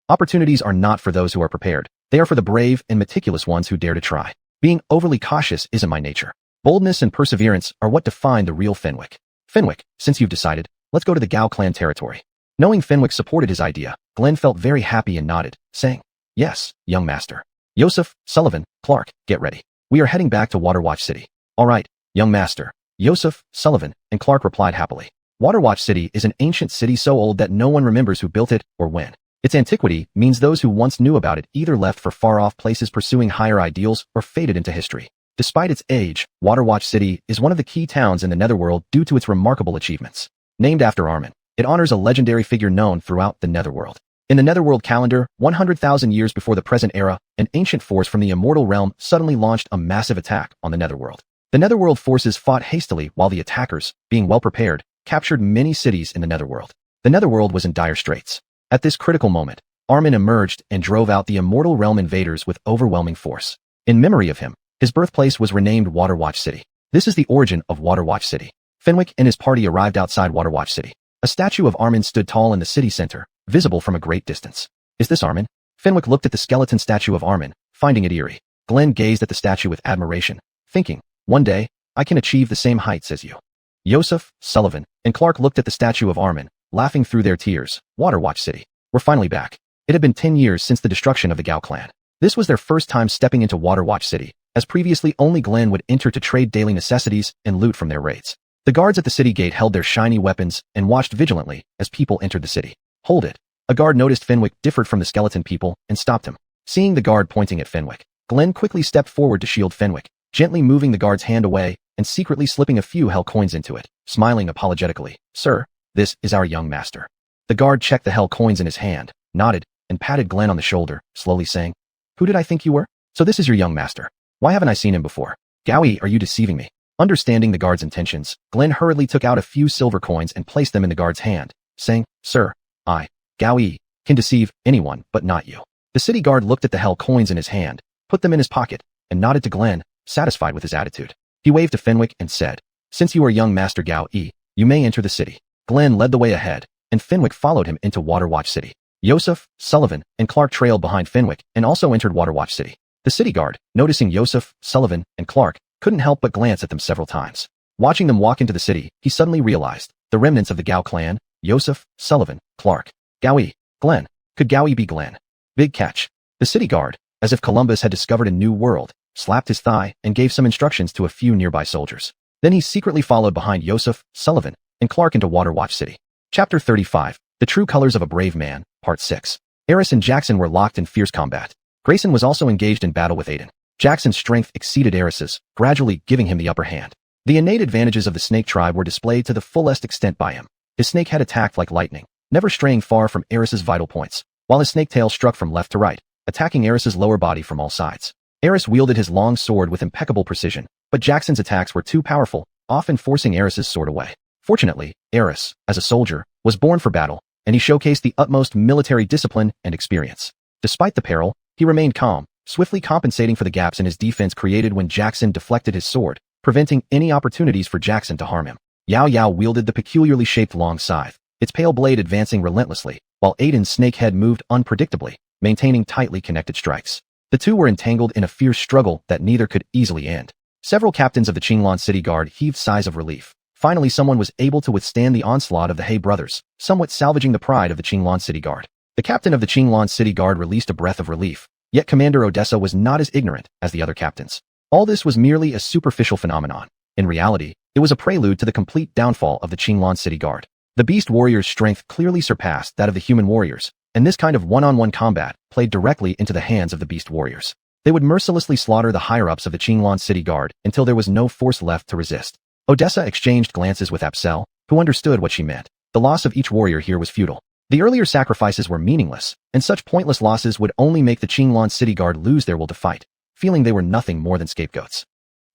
Opportunities are not for those who are prepared. They are for the brave and meticulous ones who dare to try. Being overly cautious isn't my nature. Boldness and perseverance are what define the real Fenwick. Fenwick, since you've decided, let's go to the Gao clan territory. Knowing Fenwick supported his idea, Glenn felt very happy and nodded, saying, "Yes, young master. Yosef, Sullivan, Clark, get ready. We are heading back to Waterwatch City." "All right, young master." Yosef, Sullivan, and Clark replied happily. Waterwatch City is an ancient city so old that no one remembers who built it or when. Its antiquity means those who once knew about it either left for far-off places pursuing higher ideals or faded into history. Despite its age, Waterwatch City is one of the key towns in the Netherworld due to its remarkable achievements. Named after Armin, it honors a legendary figure known throughout the Netherworld. In the Netherworld calendar, 100,000 years before the present era, an ancient force from the Immortal Realm suddenly launched a massive attack on the Netherworld. The Netherworld forces fought hastily while the attackers, being well prepared, captured many cities in the Netherworld. The Netherworld was in dire straits. At this critical moment, Armin emerged and drove out the Immortal Realm invaders with overwhelming force. In memory of him, his birthplace was renamed Waterwatch City. This is the origin of Waterwatch City. Fenwick and his party arrived outside Waterwatch City. A statue of Armin stood tall in the city center, visible from a great distance. "Is this Armin?" Fenwick looked at the skeleton statue of Armin, finding it eerie. Glenn gazed at the statue with admiration, thinking, "One day, I can achieve the same heights as you." Yosef, Sullivan, and Clark looked at the statue of Armin, laughing through their tears. Waterwatch City. We're finally back. It had been 10 years since the destruction of the Gao clan. This was their first time stepping into Waterwatch City, as previously only Glenn would enter to trade daily necessities and loot from their raids. The guards at the city gate held their shiny weapons and watched vigilantly as people entered the city. "Hold it." A guard noticed Fenwick differed from the skeleton people and stopped him. Seeing the guard pointing at Fenwick, Glenn quickly stepped forward to shield Fenwick, gently moving the guard's hand away and secretly slipping a few hell coins into it, smiling apologetically. "Sir, this is our young master." The guard checked the hell coins in his hand, nodded, and patted Glenn on the shoulder, slowly saying, "Who did I think you were? So this is your young master. Why haven't I seen him before? Gowie, are you deceiving me?" Understanding the guard's intentions, Glenn hurriedly took out a few silver coins and placed them in the guard's hand, saying, "Sir, I, Gowie, can deceive anyone but not you." The city guard looked at the hell coins in his hand, put them in his pocket, and nodded to Glenn, satisfied with his attitude. He waved to Fenwick and said, "Since you are young Master Gowie, you may enter the city." Glenn led the way ahead, and Fenwick followed him into Waterwatch City. Yosef, Sullivan, and Clark trailed behind Fenwick and also entered Waterwatch City. The city guard, noticing Yosef, Sullivan, and Clark, couldn't help but glance at them several times. Watching them walk into the city, he suddenly realized the remnants of the Gao clan: Yosef, Sullivan, Clark, Gowie, Glenn. Could Gowie be Glenn? Big catch. The city guard, as if Columbus had discovered a new world, slapped his thigh and gave some instructions to a few nearby soldiers. Then he secretly followed behind Yosef, Sullivan, and Clark into Waterwatch City. Chapter 35. The True Colors of a Brave Man, Part 6. Eris and Jackson were locked in fierce combat. Grayson was also engaged in battle with Aiden. Jackson's strength exceeded Eris's, gradually giving him the upper hand. The innate advantages of the snake tribe were displayed to the fullest extent by him. His snake head attacked like lightning, never straying far from Eris's vital points, while his snake tail struck from left to right, attacking Eris's lower body from all sides. Eris wielded his long sword with impeccable precision, but Jackson's attacks were too powerful, often forcing Eris's sword away. Fortunately, Eris, as a soldier, was born for battle, and he showcased the utmost military discipline and experience. Despite the peril, he remained calm, swiftly compensating for the gaps in his defense created when Jackson deflected his sword, preventing any opportunities for Jackson to harm him. Yao Yao wielded the peculiarly shaped long scythe, its pale blade advancing relentlessly, while Aiden's snake head moved unpredictably, maintaining tightly connected strikes. The two were entangled in a fierce struggle that neither could easily end. Several captains of the Qinglan City Guard heaved sighs of relief. Finally, someone was able to withstand the onslaught of the He brothers, somewhat salvaging the pride of the Qinglan City Guard. The captain of the Qinglan City Guard released a breath of relief, yet Commander Odessa was not as ignorant as the other captains. All this was merely a superficial phenomenon. In reality, it was a prelude to the complete downfall of the Qinglan City Guard. The Beast Warriors' strength clearly surpassed that of the human warriors, and this kind of one-on-one combat played directly into the hands of the Beast Warriors. They would mercilessly slaughter the higher-ups of the Qinglan City Guard until there was no force left to resist. Odessa exchanged glances with Apsel, who understood what she meant. The loss of each warrior here was futile. The earlier sacrifices were meaningless, and such pointless losses would only make the Qinglan city guard lose their will to fight, feeling they were nothing more than scapegoats.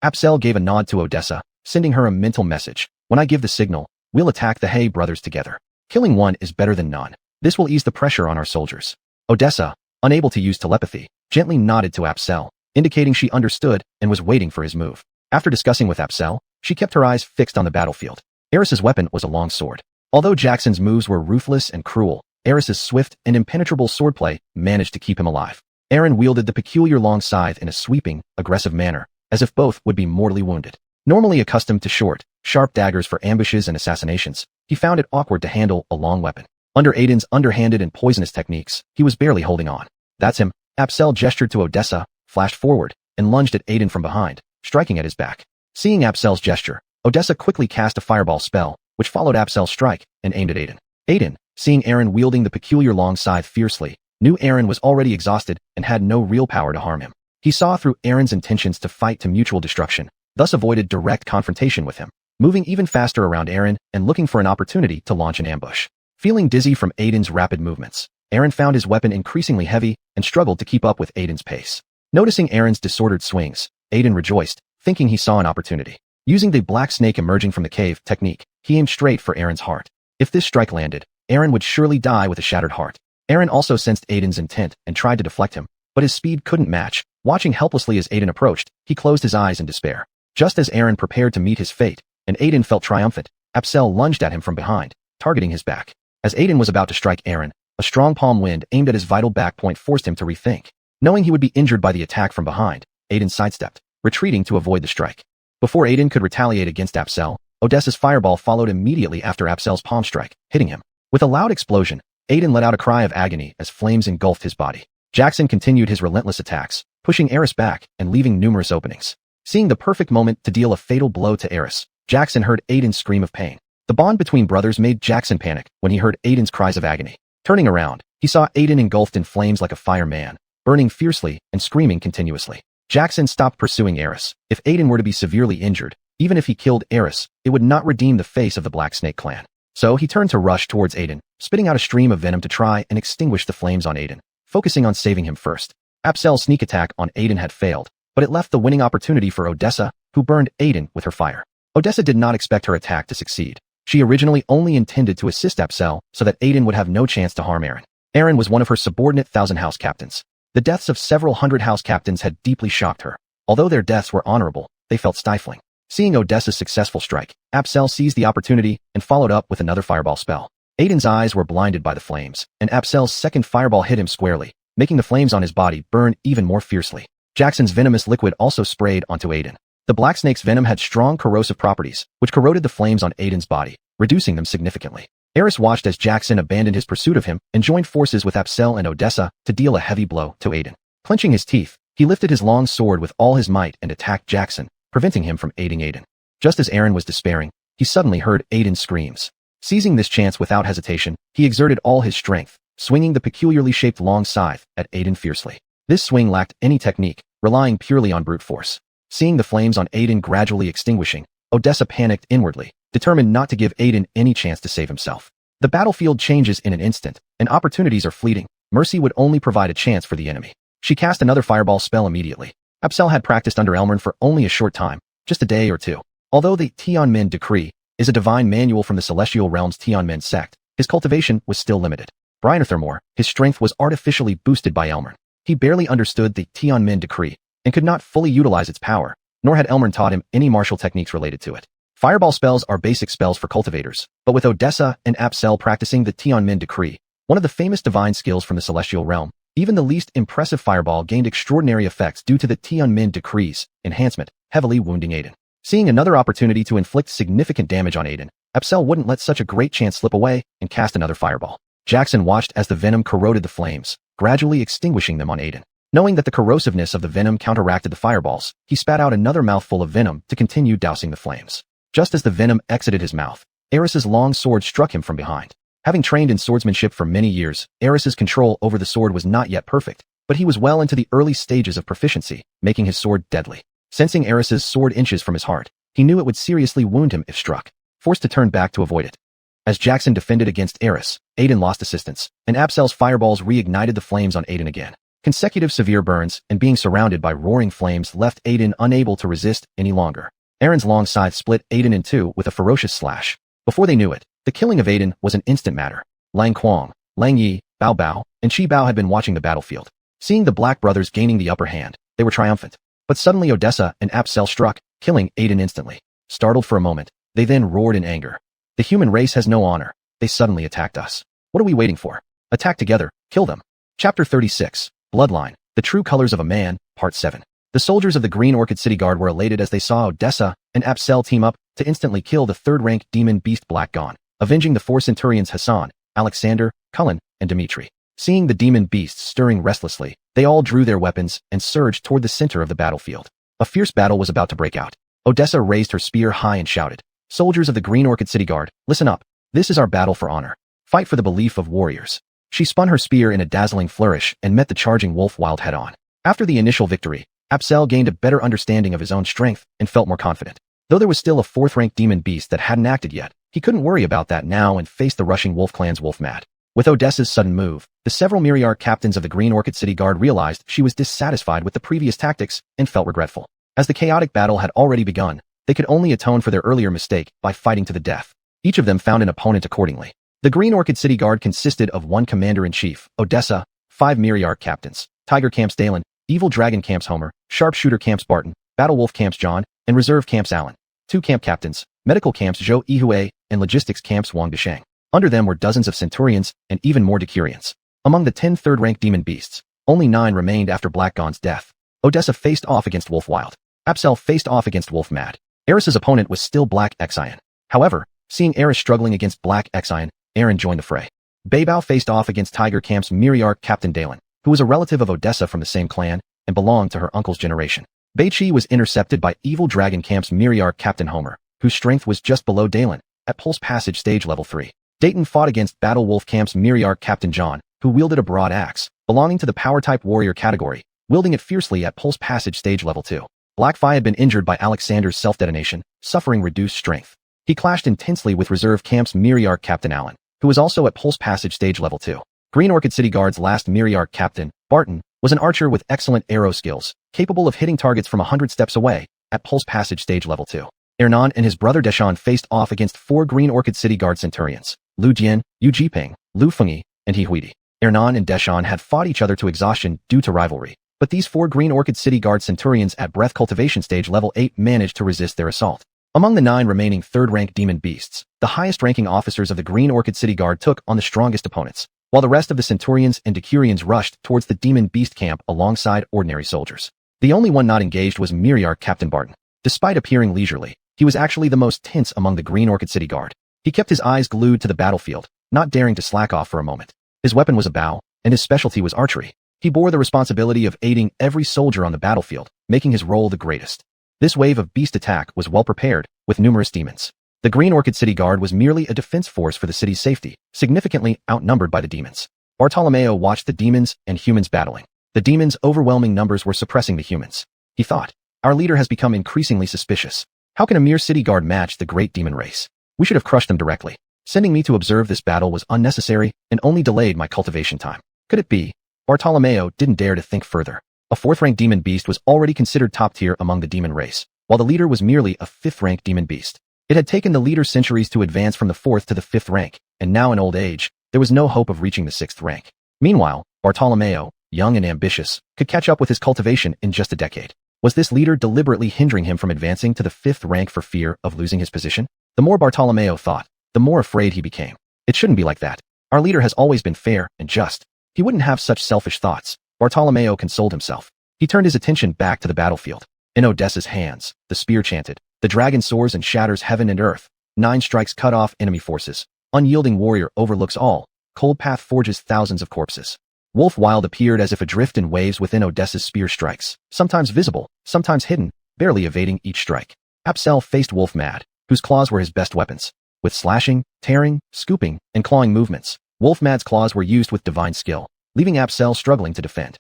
Apsel gave a nod to Odessa, sending her a mental message. When I give the signal, we'll attack the He brothers together. Killing one is better than none. This will ease the pressure on our soldiers. Odessa, unable to use telepathy, gently nodded to Apsel, indicating she understood and was waiting for his move. After discussing with Apsel, she kept her eyes fixed on the battlefield. Eris's weapon was a long sword. Although Jackson's moves were ruthless and cruel, Eris's swift and impenetrable swordplay managed to keep him alive. Eren wielded the peculiar long scythe in a sweeping, aggressive manner, as if both would be mortally wounded. Normally accustomed to short, sharp daggers for ambushes and assassinations, he found it awkward to handle a long weapon. Under Aiden's underhanded and poisonous techniques, he was barely holding on. That's him. Apsel gestured to Odessa, flashed forward, and lunged at Aiden from behind, striking at his back. Seeing Apsel's gesture, Odessa quickly cast a fireball spell, which followed Apsel's strike, and aimed at Aiden. Aiden, seeing Eren wielding the peculiar long scythe fiercely, knew Eren was already exhausted and had no real power to harm him. He saw through Eren's intentions to fight to mutual destruction, thus avoided direct confrontation with him, moving even faster around Eren and looking for an opportunity to launch an ambush. Feeling dizzy from Aiden's rapid movements, Eren found his weapon increasingly heavy and struggled to keep up with Aiden's pace. Noticing Eren's disordered swings, Aiden rejoiced, thinking he saw an opportunity. Using the black snake emerging from the cave technique, he aimed straight for Eren's heart. If this strike landed, Eren would surely die with a shattered heart. Eren also sensed Aiden's intent and tried to deflect him, but his speed couldn't match. Watching helplessly as Aiden approached, he closed his eyes in despair. Just as Eren prepared to meet his fate, and Aiden felt triumphant, Apsel lunged at him from behind, targeting his back. As Aiden was about to strike Eren, a strong palm wind aimed at his vital back point forced him to rethink. Knowing he would be injured by the attack from behind, Aiden sidestepped, retreating to avoid the strike. Before Aiden could retaliate against Apsel, Odessa's fireball followed immediately after Apsel's palm strike, hitting him. With a loud explosion, Aiden let out a cry of agony as flames engulfed his body. Jackson continued his relentless attacks, pushing Eris back and leaving numerous openings. Seeing the perfect moment to deal a fatal blow to Eris, Jackson heard Aiden scream of pain. The bond between brothers made Jackson panic when he heard Aiden's cries of agony. Turning around, he saw Aiden engulfed in flames like a fireman, burning fiercely and screaming continuously. Jackson stopped pursuing Eris. If Aiden were to be severely injured, even if he killed Eris, it would not redeem the face of the Black Snake clan. So he turned to rush towards Aiden, spitting out a stream of venom to try and extinguish the flames on Aiden, focusing on saving him first. Apsel's sneak attack on Aiden had failed, but it left the winning opportunity for Odessa, who burned Aiden with her fire. Odessa did not expect her attack to succeed. She originally only intended to assist Apsel so that Aiden would have no chance to harm Eren. Eren was one of her subordinate 1,000 house captains. The deaths of several hundred house captains had deeply shocked her. Although their deaths were honorable, they felt stifling. Seeing Odessa's successful strike, Apsel seized the opportunity and followed up with another fireball spell. Aiden's eyes were blinded by the flames, and Apsel's second fireball hit him squarely, making the flames on his body burn even more fiercely. Jackson's venomous liquid also sprayed onto Aiden. The Black Snake's venom had strong corrosive properties, which corroded the flames on Aiden's body, reducing them significantly. Eris watched as Jackson abandoned his pursuit of him and joined forces with Apsel and Odessa to deal a heavy blow to Aiden. Clenching his teeth, he lifted his long sword with all his might and attacked Jackson, preventing him from aiding Aiden. Just as Eren was despairing, he suddenly heard Aiden's screams. Seizing this chance without hesitation, he exerted all his strength, swinging the peculiarly shaped long scythe at Aiden fiercely. This swing lacked any technique, relying purely on brute force. Seeing the flames on Aiden gradually extinguishing, Odessa panicked inwardly, determined not to give Aiden any chance to save himself. The battlefield changes in an instant, and opportunities are fleeting. Mercy would only provide a chance for the enemy. She cast another fireball spell immediately. Apsel had practiced under Elmern for only a short time, just a day or two. Although the Tianmin Decree is a divine manual from the Celestial Realm's Tianmin sect, his cultivation was still limited. Furthermore, his strength was artificially boosted by Elmern. He barely understood the Tianmin Decree and could not fully utilize its power, nor had Elmern taught him any martial techniques related to it. Fireball spells are basic spells for cultivators, but with Odessa and Apsel practicing the Tianmin Decree, one of the famous divine skills from the Celestial Realm, even the least impressive fireball gained extraordinary effects due to the Tianmin Decree's enhancement, heavily wounding Aiden. Seeing another opportunity to inflict significant damage on Aiden, Apsel wouldn't let such a great chance slip away and cast another fireball. Jackson watched as the venom corroded the flames, gradually extinguishing them on Aiden. Knowing that the corrosiveness of the venom counteracted the fireballs, he spat out another mouthful of venom to continue dousing the flames. Just as the venom exited his mouth, Eris's long sword struck him from behind. Having trained in swordsmanship for many years, Eris's control over the sword was not yet perfect, but he was well into the early stages of proficiency, making his sword deadly. Sensing Eris's sword inches from his heart, He knew it would seriously wound him if struck, forced to turn back to avoid it. As Jackson defended against Eris, Aiden lost assistance, and Absel's fireballs reignited the flames on Aiden again. Consecutive severe burns and being surrounded by roaring flames left Aiden unable to resist any longer. Aaron's long scythe split Aiden in two with a ferocious slash. Before they knew it, the killing of Aiden was an instant matter. Lang Kuang, Lang Yi, Bao Bao, and Chi Bao had been watching the battlefield. Seeing the Black brothers gaining the upper hand, they were triumphant. But suddenly Odessa and Absel struck, killing Aiden instantly. Startled for a moment, they then roared in anger. The human race has no honor. They suddenly attacked us. What are we waiting for? Attack together, kill them. Chapter 36, Bloodline, The True Colors of a Man, Part 7. The soldiers of the Green Orchid City Guard were elated as they saw Odessa and Absel team up to instantly kill the third-rank demon beast Black Gone, avenging the four centurions Hassan, Alexander, Cullen, and Dimitri. Seeing the demon beasts stirring restlessly, they all drew their weapons and surged toward the center of the battlefield. A fierce battle was about to break out. Odessa raised her spear high and shouted, "Soldiers of the Green Orchid City Guard, listen up. This is our battle for honor. Fight for the belief of warriors." She spun her spear in a dazzling flourish and met the charging wolf wild head-on. After the initial victory, Absel gained a better understanding of his own strength and felt more confident. Though there was still a fourth-rank demon beast that hadn't acted yet, he couldn't worry about that now and faced the rushing wolf clan's Wolfmad. With Odessa's sudden move, the several myriad captains of the Green Orchid City Guard realized she was dissatisfied with the previous tactics and felt regretful. As the chaotic battle had already begun, they could only atone for their earlier mistake by fighting to the death. Each of them found an opponent accordingly. The Green Orchid City Guard consisted of one commander-in-chief, Odessa, 5 myriad captains, Tiger Camps Dalen, Evil Dragon Camps Homer, Sharpshooter Camps Barton, Battle Wolf Camps John, and Reserve Camps Allen. 2 camp captains, Medical Camps Zhou Yihue, and Logistics Camps Wang Desheng. Under them were dozens of centurions and even more decurions. Among the 10 third-rank demon beasts, only 9 remained after Black Gone's death. Odessa faced off against Wolf Wild. Absel faced off against Wolf Mad. Eris's opponent was still Black Exion. However, seeing Eris struggling against Black Exion, Aaron joined the fray. Beibao faced off against Tiger Camp's myriad Captain Dalen, who was a relative of Odessa from the same clan and belonged to her uncle's generation. Beichi was intercepted by Evil Dragon Camp's myriad Captain Homer, whose strength was just below Dalen, at Pulse Passage Stage Level 3. Dayton fought against Battle Wolf Camp's myriad Captain John, who wielded a broad axe, belonging to the Power-type Warrior category, wielding it fiercely at Pulse Passage Stage Level 2. Blackfi had been injured by Alexander's self-detonation, suffering reduced strength. He clashed intensely with Reserve Camp's myriad Captain Allen, who was also at Pulse Passage Stage Level 2. Green Orchid City Guard's last myriad captain, Barton, was an archer with excellent arrow skills, capable of hitting targets from 100 steps away, at Pulse Passage Stage Level 2. Ernan and his brother Deshan faced off against 4 Green Orchid City Guard centurions, Lu Jian, Yu Jiping, Lu Fengyi, and He Huidi. Ernan and Deshan had fought each other to exhaustion due to rivalry, but these 4 Green Orchid City Guard centurions at Breath Cultivation Stage Level 8 managed to resist their assault. Among the 9 remaining third-rank demon beasts, the highest-ranking officers of the Green Orchid City Guard took on the strongest opponents, while the rest of the centurions and decurions rushed towards the demon beast camp alongside ordinary soldiers. The only one not engaged was myriad Captain Barton. Despite appearing leisurely, he was actually the most tense among the Green Orchid City Guard. He kept his eyes glued to the battlefield, not daring to slack off for a moment. His weapon was a bow, and his specialty was archery. He bore the responsibility of aiding every soldier on the battlefield, making his role the greatest. This wave of beast attack was well prepared, with numerous demons. The Green Orchid City Guard was merely a defense force for the city's safety, significantly outnumbered by the demons. Bartolomeo watched the demons and humans battling. The demons' overwhelming numbers were suppressing the humans. He thought, our leader has become increasingly suspicious. How can a mere city guard match the great demon race? We should have crushed them directly. Sending me to observe this battle was unnecessary and only delayed my cultivation time. Could it be? Bartolomeo didn't dare to think further. A 4th-rank demon beast was already considered top tier among the demon race, while the leader was merely a 5th-rank demon beast. It had taken the leader centuries to advance from the 4th to the 5th rank, and now in old age, there was no hope of reaching the 6th rank. Meanwhile, Bartolomeo, young and ambitious, could catch up with his cultivation in just a decade. Was this leader deliberately hindering him from advancing to the 5th rank for fear of losing his position? The more Bartolomeo thought, the more afraid he became. It shouldn't be like that. Our leader has always been fair and just. He wouldn't have such selfish thoughts. Bartolomeo consoled himself. He turned his attention back to the battlefield. In Odessa's hands, the spear chanted. The dragon soars and shatters heaven and earth. 9 strikes cut off enemy forces. Unyielding warrior overlooks all. Cold path forges thousands of corpses. Wolf Wild appeared as if adrift in waves within Odessa's spear strikes, sometimes visible, sometimes hidden, barely evading each strike. Absel faced Wolf Mad, whose claws were his best weapons. With slashing, tearing, scooping, and clawing movements, Wolf Mad's claws were used with divine skill, leaving Absel struggling to defend.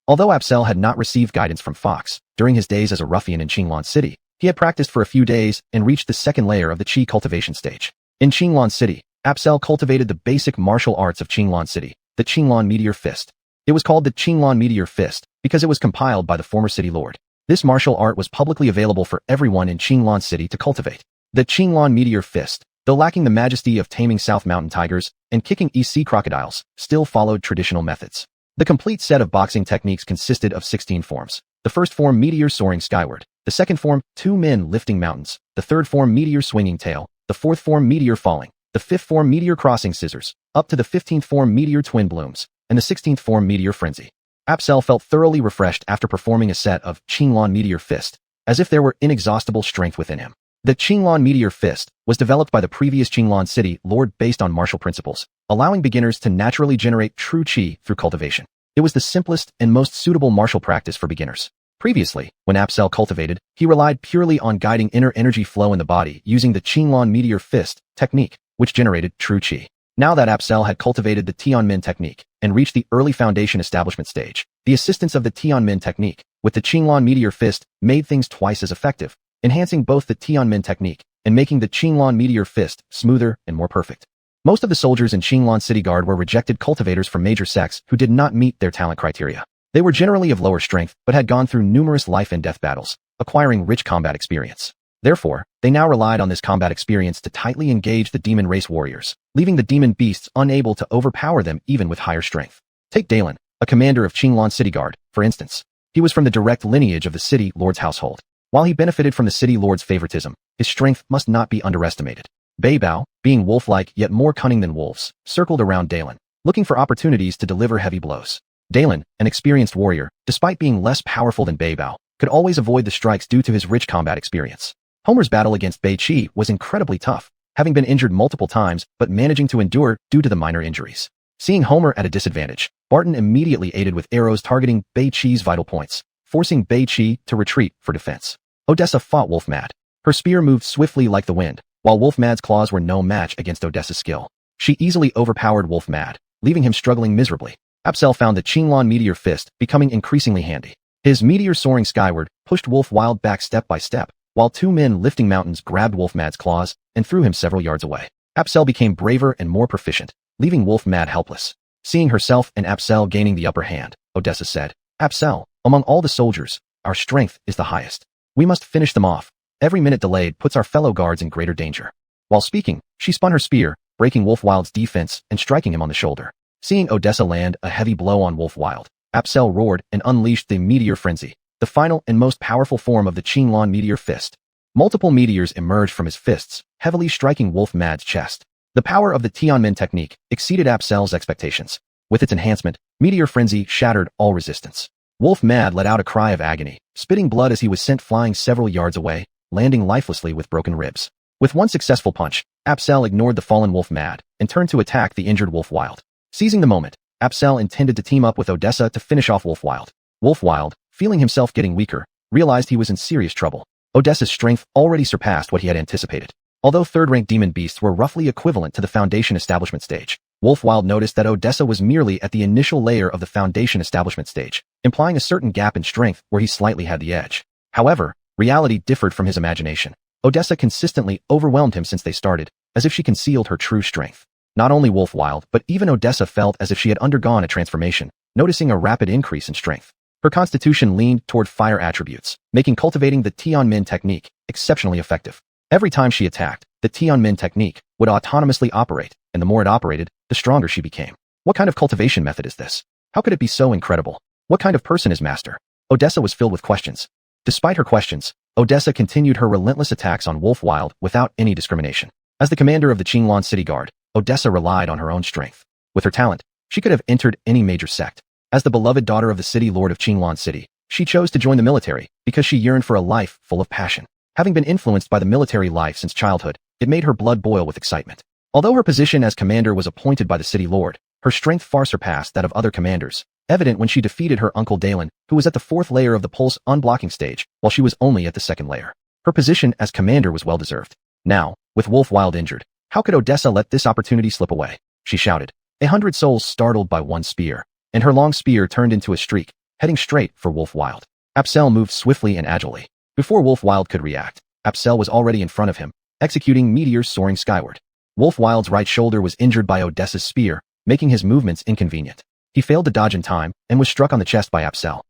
Although Absel had not received guidance from Fox during his days as a ruffian in Qinglan City, He had practiced for a few days and reached the second layer of the Qi cultivation stage. In Qinglan City, Apsel cultivated the basic martial arts of Qinglan City, the Qinglan Meteor Fist. It was called the Qinglan Meteor Fist because it was compiled by the former city lord. This martial art was publicly available for everyone in Qinglan City to cultivate. The Qinglan Meteor Fist, though lacking the majesty of taming South Mountain tigers and kicking East Sea crocodiles, still followed traditional methods. The complete set of boxing techniques consisted of 16 forms. The first form, meteor soaring skyward. The second form, 2 men lifting mountains. The third form, meteor swinging tail. The fourth form, meteor falling. The fifth form, meteor crossing scissors. Up to the 15th form, meteor twin blooms. And the 16th form, meteor frenzy. Apsel felt thoroughly refreshed after performing a set of Qinglan Meteor Fist, as if there were inexhaustible strength within him. The Qinglan Meteor Fist was developed by the previous Qinglan City lord based on martial principles, allowing beginners to naturally generate true Qi through cultivation. It was the simplest and most suitable martial practice for beginners. Previously, when Apsel cultivated, he relied purely on guiding inner energy flow in the body using the Qinglan Meteor Fist technique, which generated true Qi. Now that Apsel had cultivated the Tianmin technique and reached the early foundation establishment stage, the assistance of the Tianmin technique with the Qinglan Meteor Fist made things twice as effective, enhancing both the Tianmin technique and making the Qinglan Meteor Fist smoother and more perfect. Most of the soldiers in Qinglan City Guard were rejected cultivators from major sects who did not meet their talent criteria. They were generally of lower strength but had gone through numerous life and death battles, acquiring rich combat experience. Therefore, they now relied on this combat experience to tightly engage the demon race warriors, leaving the demon beasts unable to overpower them even with higher strength. Take Dalen, a commander of Qinglan City Guard, for instance. He was from the direct lineage of the city lord's household. While he benefited from the city lord's favoritism, his strength must not be underestimated. Bei Bao, being wolf-like yet more cunning than wolves, circled around Dalen, looking for opportunities to deliver heavy blows. Dalen, an experienced warrior, despite being less powerful than Bei Bao, could always avoid the strikes due to his rich combat experience. Homer's battle against Bei Qi was incredibly tough, having been injured multiple times but managing to endure due to the minor injuries. Seeing Homer at a disadvantage, Barton immediately aided with arrows targeting Bei Qi's vital points, forcing Bei Qi to retreat for defense. Odessa fought Wolfmad. Her spear moved swiftly like the wind, while Wolfmad's claws were no match against Odessa's skill. She easily overpowered Wolfmad, leaving him struggling miserably. Apsel found the Qinglan Meteor Fist becoming increasingly handy. His meteor soaring skyward pushed Wolfwild back step by step, while 2 men lifting mountains grabbed Wolfmad's claws and threw him several yards away. Apsel became braver and more proficient, leaving Wolfmad helpless. Seeing herself and Apsel gaining the upper hand, Odessa said, "Apsel, among all the soldiers, our strength is the highest. We must finish them off. Every minute delayed puts our fellow guards in greater danger." While speaking, she spun her spear, breaking Wolfwild's defense and striking him on the shoulder. Seeing Odessa land a heavy blow on Wolfwild, Apsel roared and unleashed the Meteor Frenzy, the final and most powerful form of the Qinglan Meteor Fist. Multiple meteors emerged from his fists, heavily striking Wolfmad's chest. The power of the Tianmin technique exceeded Apsel's expectations. With its enhancement, Meteor Frenzy shattered all resistance. Wolfmad let out a cry of agony, spitting blood as he was sent flying several yards away, landing lifelessly with broken ribs. With one successful punch, Apsel ignored the fallen Wolfmad and turned to attack the injured Wolfwild. Seizing the moment, Apsel intended to team up with Odessa to finish off Wolfwild. Wolfwild, feeling himself getting weaker, realized he was in serious trouble. Odessa's strength already surpassed what he had anticipated. Although third-rank demon beasts were roughly equivalent to the Foundation establishment stage, Wolfwild noticed that Odessa was merely at the initial layer of the Foundation establishment stage, implying a certain gap in strength where he slightly had the edge. However, reality differed from his imagination. Odessa consistently overwhelmed him since they started, as if she concealed her true strength. Not only Wolfwild, but even Odessa felt as if she had undergone a transformation, noticing a rapid increase in strength. Her constitution leaned toward fire attributes, making cultivating the Tianmin technique exceptionally effective. Every time she attacked, the Tianmin technique would autonomously operate, and the more it operated, the stronger she became. What kind of cultivation method is this? How could it be so incredible? What kind of person is Master? Odessa was filled with questions. Despite her questions, Odessa continued her relentless attacks on Wolfwild without any discrimination. As the commander of the Qinglan City Guard, Odessa relied on her own strength. With her talent, she could have entered any major sect. As the beloved daughter of the city lord of Qinglan City, she chose to join the military because she yearned for a life full of passion. Having been influenced by the military life since childhood, it made her blood boil with excitement. Although her position as commander was appointed by the city lord, her strength far surpassed that of other commanders, evident when she defeated her uncle Dalen, who was at the 4th layer of the pulse unblocking stage, while she was only at the 2nd layer. Her position as commander was well-deserved. Now, with Wolfwild injured, how could Odessa let this opportunity slip away? She shouted. 100 souls startled by one spear, and her long spear turned into a streak, heading straight for Wolfwild. Apsel moved swiftly and agilely. Before Wolf-Wild could react, Apsel was already in front of him, executing meteors soaring skyward. Wolf-Wild's right shoulder was injured by Odessa's spear, making his movements inconvenient. He failed to dodge in time and was struck on the chest by Apsel.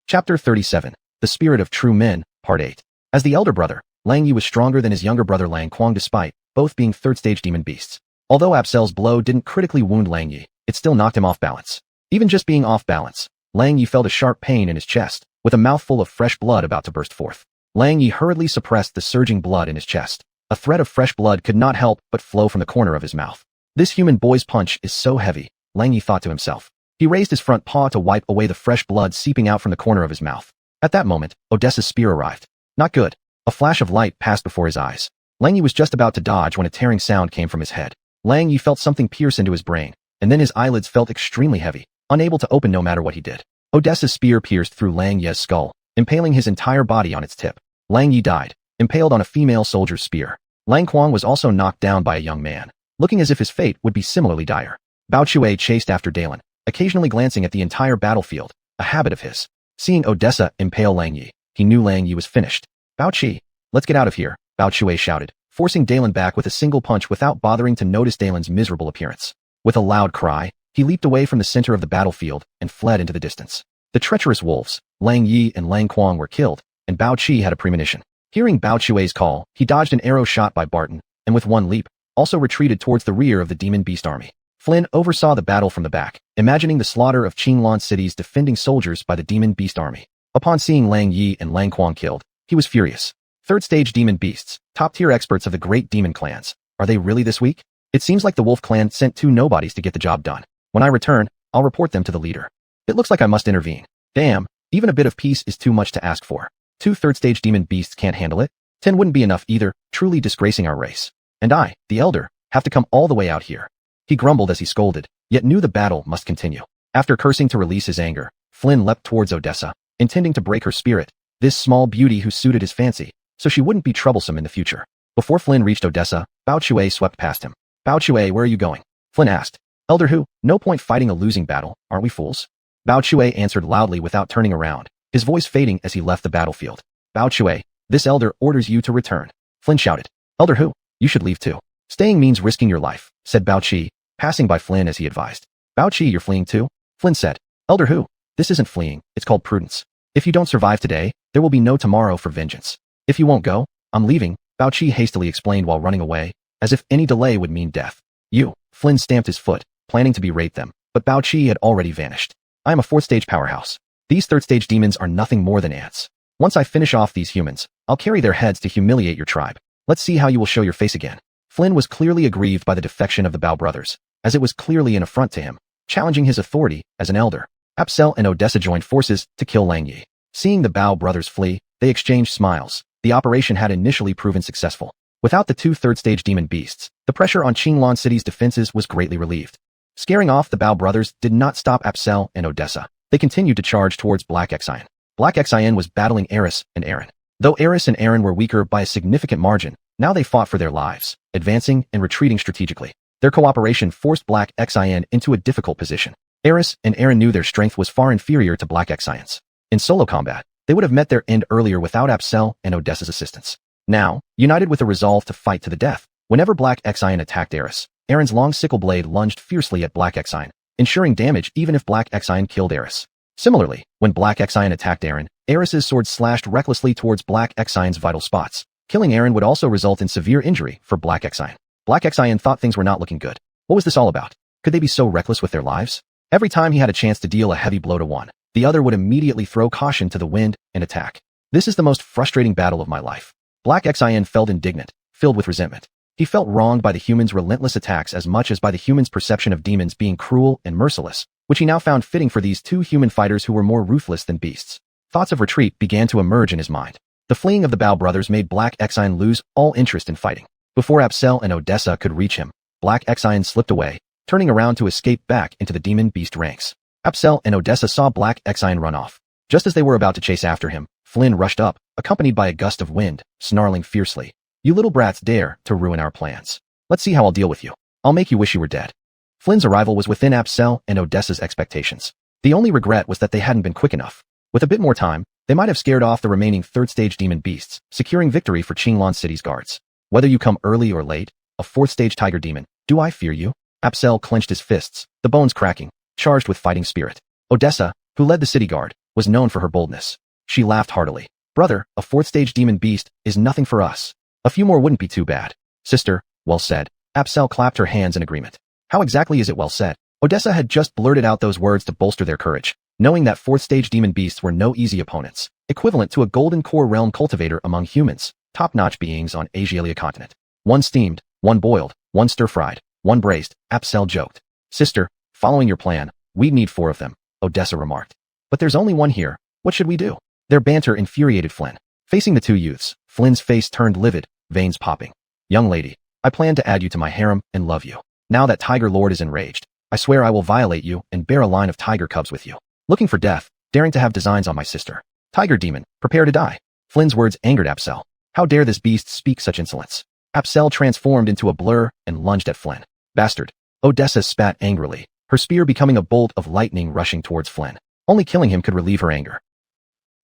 Chapter 37. The Spirit of True Men, Part 8. As the elder brother, Lang Yi was stronger than his younger brother Lang Quang despite both being third-stage demon beasts. Although Apsel's blow didn't critically wound Lang Yi, it still knocked him off balance. Even just being off balance, Lang Yi felt a sharp pain in his chest, with a mouthful of fresh blood about to burst forth. Lang Yi hurriedly suppressed the surging blood in his chest. A thread of fresh blood could not help but flow from the corner of his mouth. This human boy's punch is so heavy, Lang Yi thought to himself. He raised his front paw to wipe away the fresh blood seeping out from the corner of his mouth. At that moment, Odessa's spear arrived. Not good. A flash of light passed before his eyes. Lang Yi was just about to dodge when a tearing sound came from his head. Lang Yi felt something pierce into his brain, and then his eyelids felt extremely heavy, unable to open no matter what he did. Odessa's spear pierced through Lang Yi's skull, impaling his entire body on its tip. Lang Yi died, impaled on a female soldier's spear. Lang Quang was also knocked down by a young man, looking as if his fate would be similarly dire. Bao Chui chased after Dalen, occasionally glancing at the entire battlefield, a habit of his. Seeing Odessa impale Lang Yi, he knew Lang Yi was finished. Bao Chi, let's get out of here, Bao Chui shouted, forcing Dalen back with a single punch without bothering to notice Dalen's miserable appearance. With a loud cry, he leaped away from the center of the battlefield and fled into the distance. The treacherous wolves, Lang Yi and Lang Quang, were killed, and Bao Chi had a premonition. Hearing Bao Chui's call, he dodged an arrow shot by Barton, and with one leap, also retreated towards the rear of the demon beast army. Flynn oversaw the battle from the back, imagining the slaughter of Qinglan City's defending soldiers by the demon beast army. Upon seeing Lang Yi and Lang Quang killed, he was furious. Third-stage demon beasts, top-tier experts of the great demon clans. Are they really this weak? It seems like the Wolf clan sent two nobodies to get the job done. When I return, I'll report them to the leader. It looks like I must intervene. Damn, even a bit of peace is too much to ask for. Two third-stage demon beasts can't handle it. 10 wouldn't be enough either, truly disgracing our race. And I, the elder, have to come all the way out here. He grumbled as he scolded, yet knew the battle must continue. After cursing to release his anger, Flynn leapt towards Odessa, intending to break her spirit, this small beauty who suited his fancy, so she wouldn't be troublesome in the future. Before Flynn reached Odessa, Bao Chui swept past him. Bao Chui, where are you going? Flynn asked. Elder who, no point fighting a losing battle, aren't we fools? Bao Chui answered loudly without turning around, his voice fading as he left the battlefield. Bao Chui, this elder orders you to return. Flynn shouted. Elder who? You should leave too. Staying means risking your life, said Bao Chi, passing by Flynn as he advised. Bao Chi, you're fleeing too? Flynn said. Elder who? This isn't fleeing, it's called prudence. If you don't survive today, there will be no tomorrow for vengeance. If you won't go, I'm leaving, Bao Chi hastily explained while running away, as if any delay would mean death. You, Flynn stamped his foot, planning to berate them, but Bao Chi had already vanished. I am a fourth-stage powerhouse. These third-stage demons are nothing more than ants. Once I finish off these humans, I'll carry their heads to humiliate your tribe. Let's see how you will show your face again. Flynn was clearly aggrieved by the defection of the Bao brothers, as it was clearly an affront to him, challenging his authority as an elder. Apsel and Odessa joined forces to kill Lang Yi. Seeing the Bao brothers flee, they exchanged smiles. The operation had initially proven successful. Without the two third-stage demon beasts, the pressure on Qinglan City's defenses was greatly relieved. Scaring off the Bao brothers did not stop Apsel and Odessa. They continued to charge towards Black Exile. Black Exile was battling Eris and Aaron. Though Eris and Aaron were weaker by a significant margin, now they fought for their lives, advancing and retreating strategically. Their cooperation forced Black Exile into a difficult position. Eris and Aaron knew their strength was far inferior to Black Exile's. In solo combat, they would have met their end earlier without Apsel and Odessa's assistance. Now, united with a resolve to fight to the death, whenever Black Exile attacked Eris, Aaron's long sickle blade lunged fiercely at Black Exile, ensuring damage even if Black Exile killed Eris. Similarly, when Black Exile attacked Aaron, Eris's sword slashed recklessly towards Black Exile's vital spots. Killing Aaron would also result in severe injury for Black Exile. Black Exile thought things were not looking good. What was this all about? Could they be so reckless with their lives? Every time he had a chance to deal a heavy blow to one, the other would immediately throw caution to the wind and attack. This is the most frustrating battle of my life. Black Exile felt indignant, filled with resentment. He felt wronged by the humans' relentless attacks as much as by the humans' perception of demons being cruel and merciless, which he now found fitting for these two human fighters who were more ruthless than beasts. Thoughts of retreat began to emerge in his mind. The fleeing of the Bao brothers made Black Exile lose all interest in fighting. Before Apsel and Odessa could reach him, Black Exile slipped away, turning around to escape back into the demon beast ranks. Apsel and Odessa saw Black Exile run off. Just as they were about to chase after him, Flynn rushed up, accompanied by a gust of wind, snarling fiercely. You little brats dare to ruin our plans. Let's see how I'll deal with you. I'll make you wish you were dead. Flynn's arrival was within Apsel and Odessa's expectations. The only regret was that they hadn't been quick enough. With a bit more time, They might have scared off the remaining third-stage demon beasts, securing victory for Qinglan City's guards. Whether you come early or late, a fourth-stage tiger demon, do I fear you? Apsel clenched his fists, the bones cracking, charged with fighting spirit. Odessa, who led the city guard, was known for her boldness. She laughed heartily. Brother, a fourth-stage demon beast is nothing for us. A few more wouldn't be too bad. Sister, well said. Apsel clapped her hands in agreement. How exactly is it well said? Odessa had just blurted out those words to bolster their courage, knowing that fourth-stage demon beasts were no easy opponents, equivalent to a golden core realm cultivator among humans, top-notch beings on Asialia continent. One steamed, one boiled, one stir-fried, one braised, Apsel joked. Sister, following your plan, we'd need 4 of them, Odessa remarked. But there's only one here, what should we do? Their banter infuriated Flynn. Facing the 2 youths, Flynn's face turned livid, veins popping. Young lady, I plan to add you to my harem and love you. Now that Tiger Lord is enraged, I swear I will violate you and bear a line of tiger cubs with you. Looking for death, daring to have designs on my sister. Tiger demon, prepare to die. Flynn's words angered Apsel. How dare this beast speak such insolence? Apsel transformed into a blur and lunged at Flynn. Bastard. Odessa spat angrily, her spear becoming a bolt of lightning rushing towards Flynn. Only killing him could relieve her anger.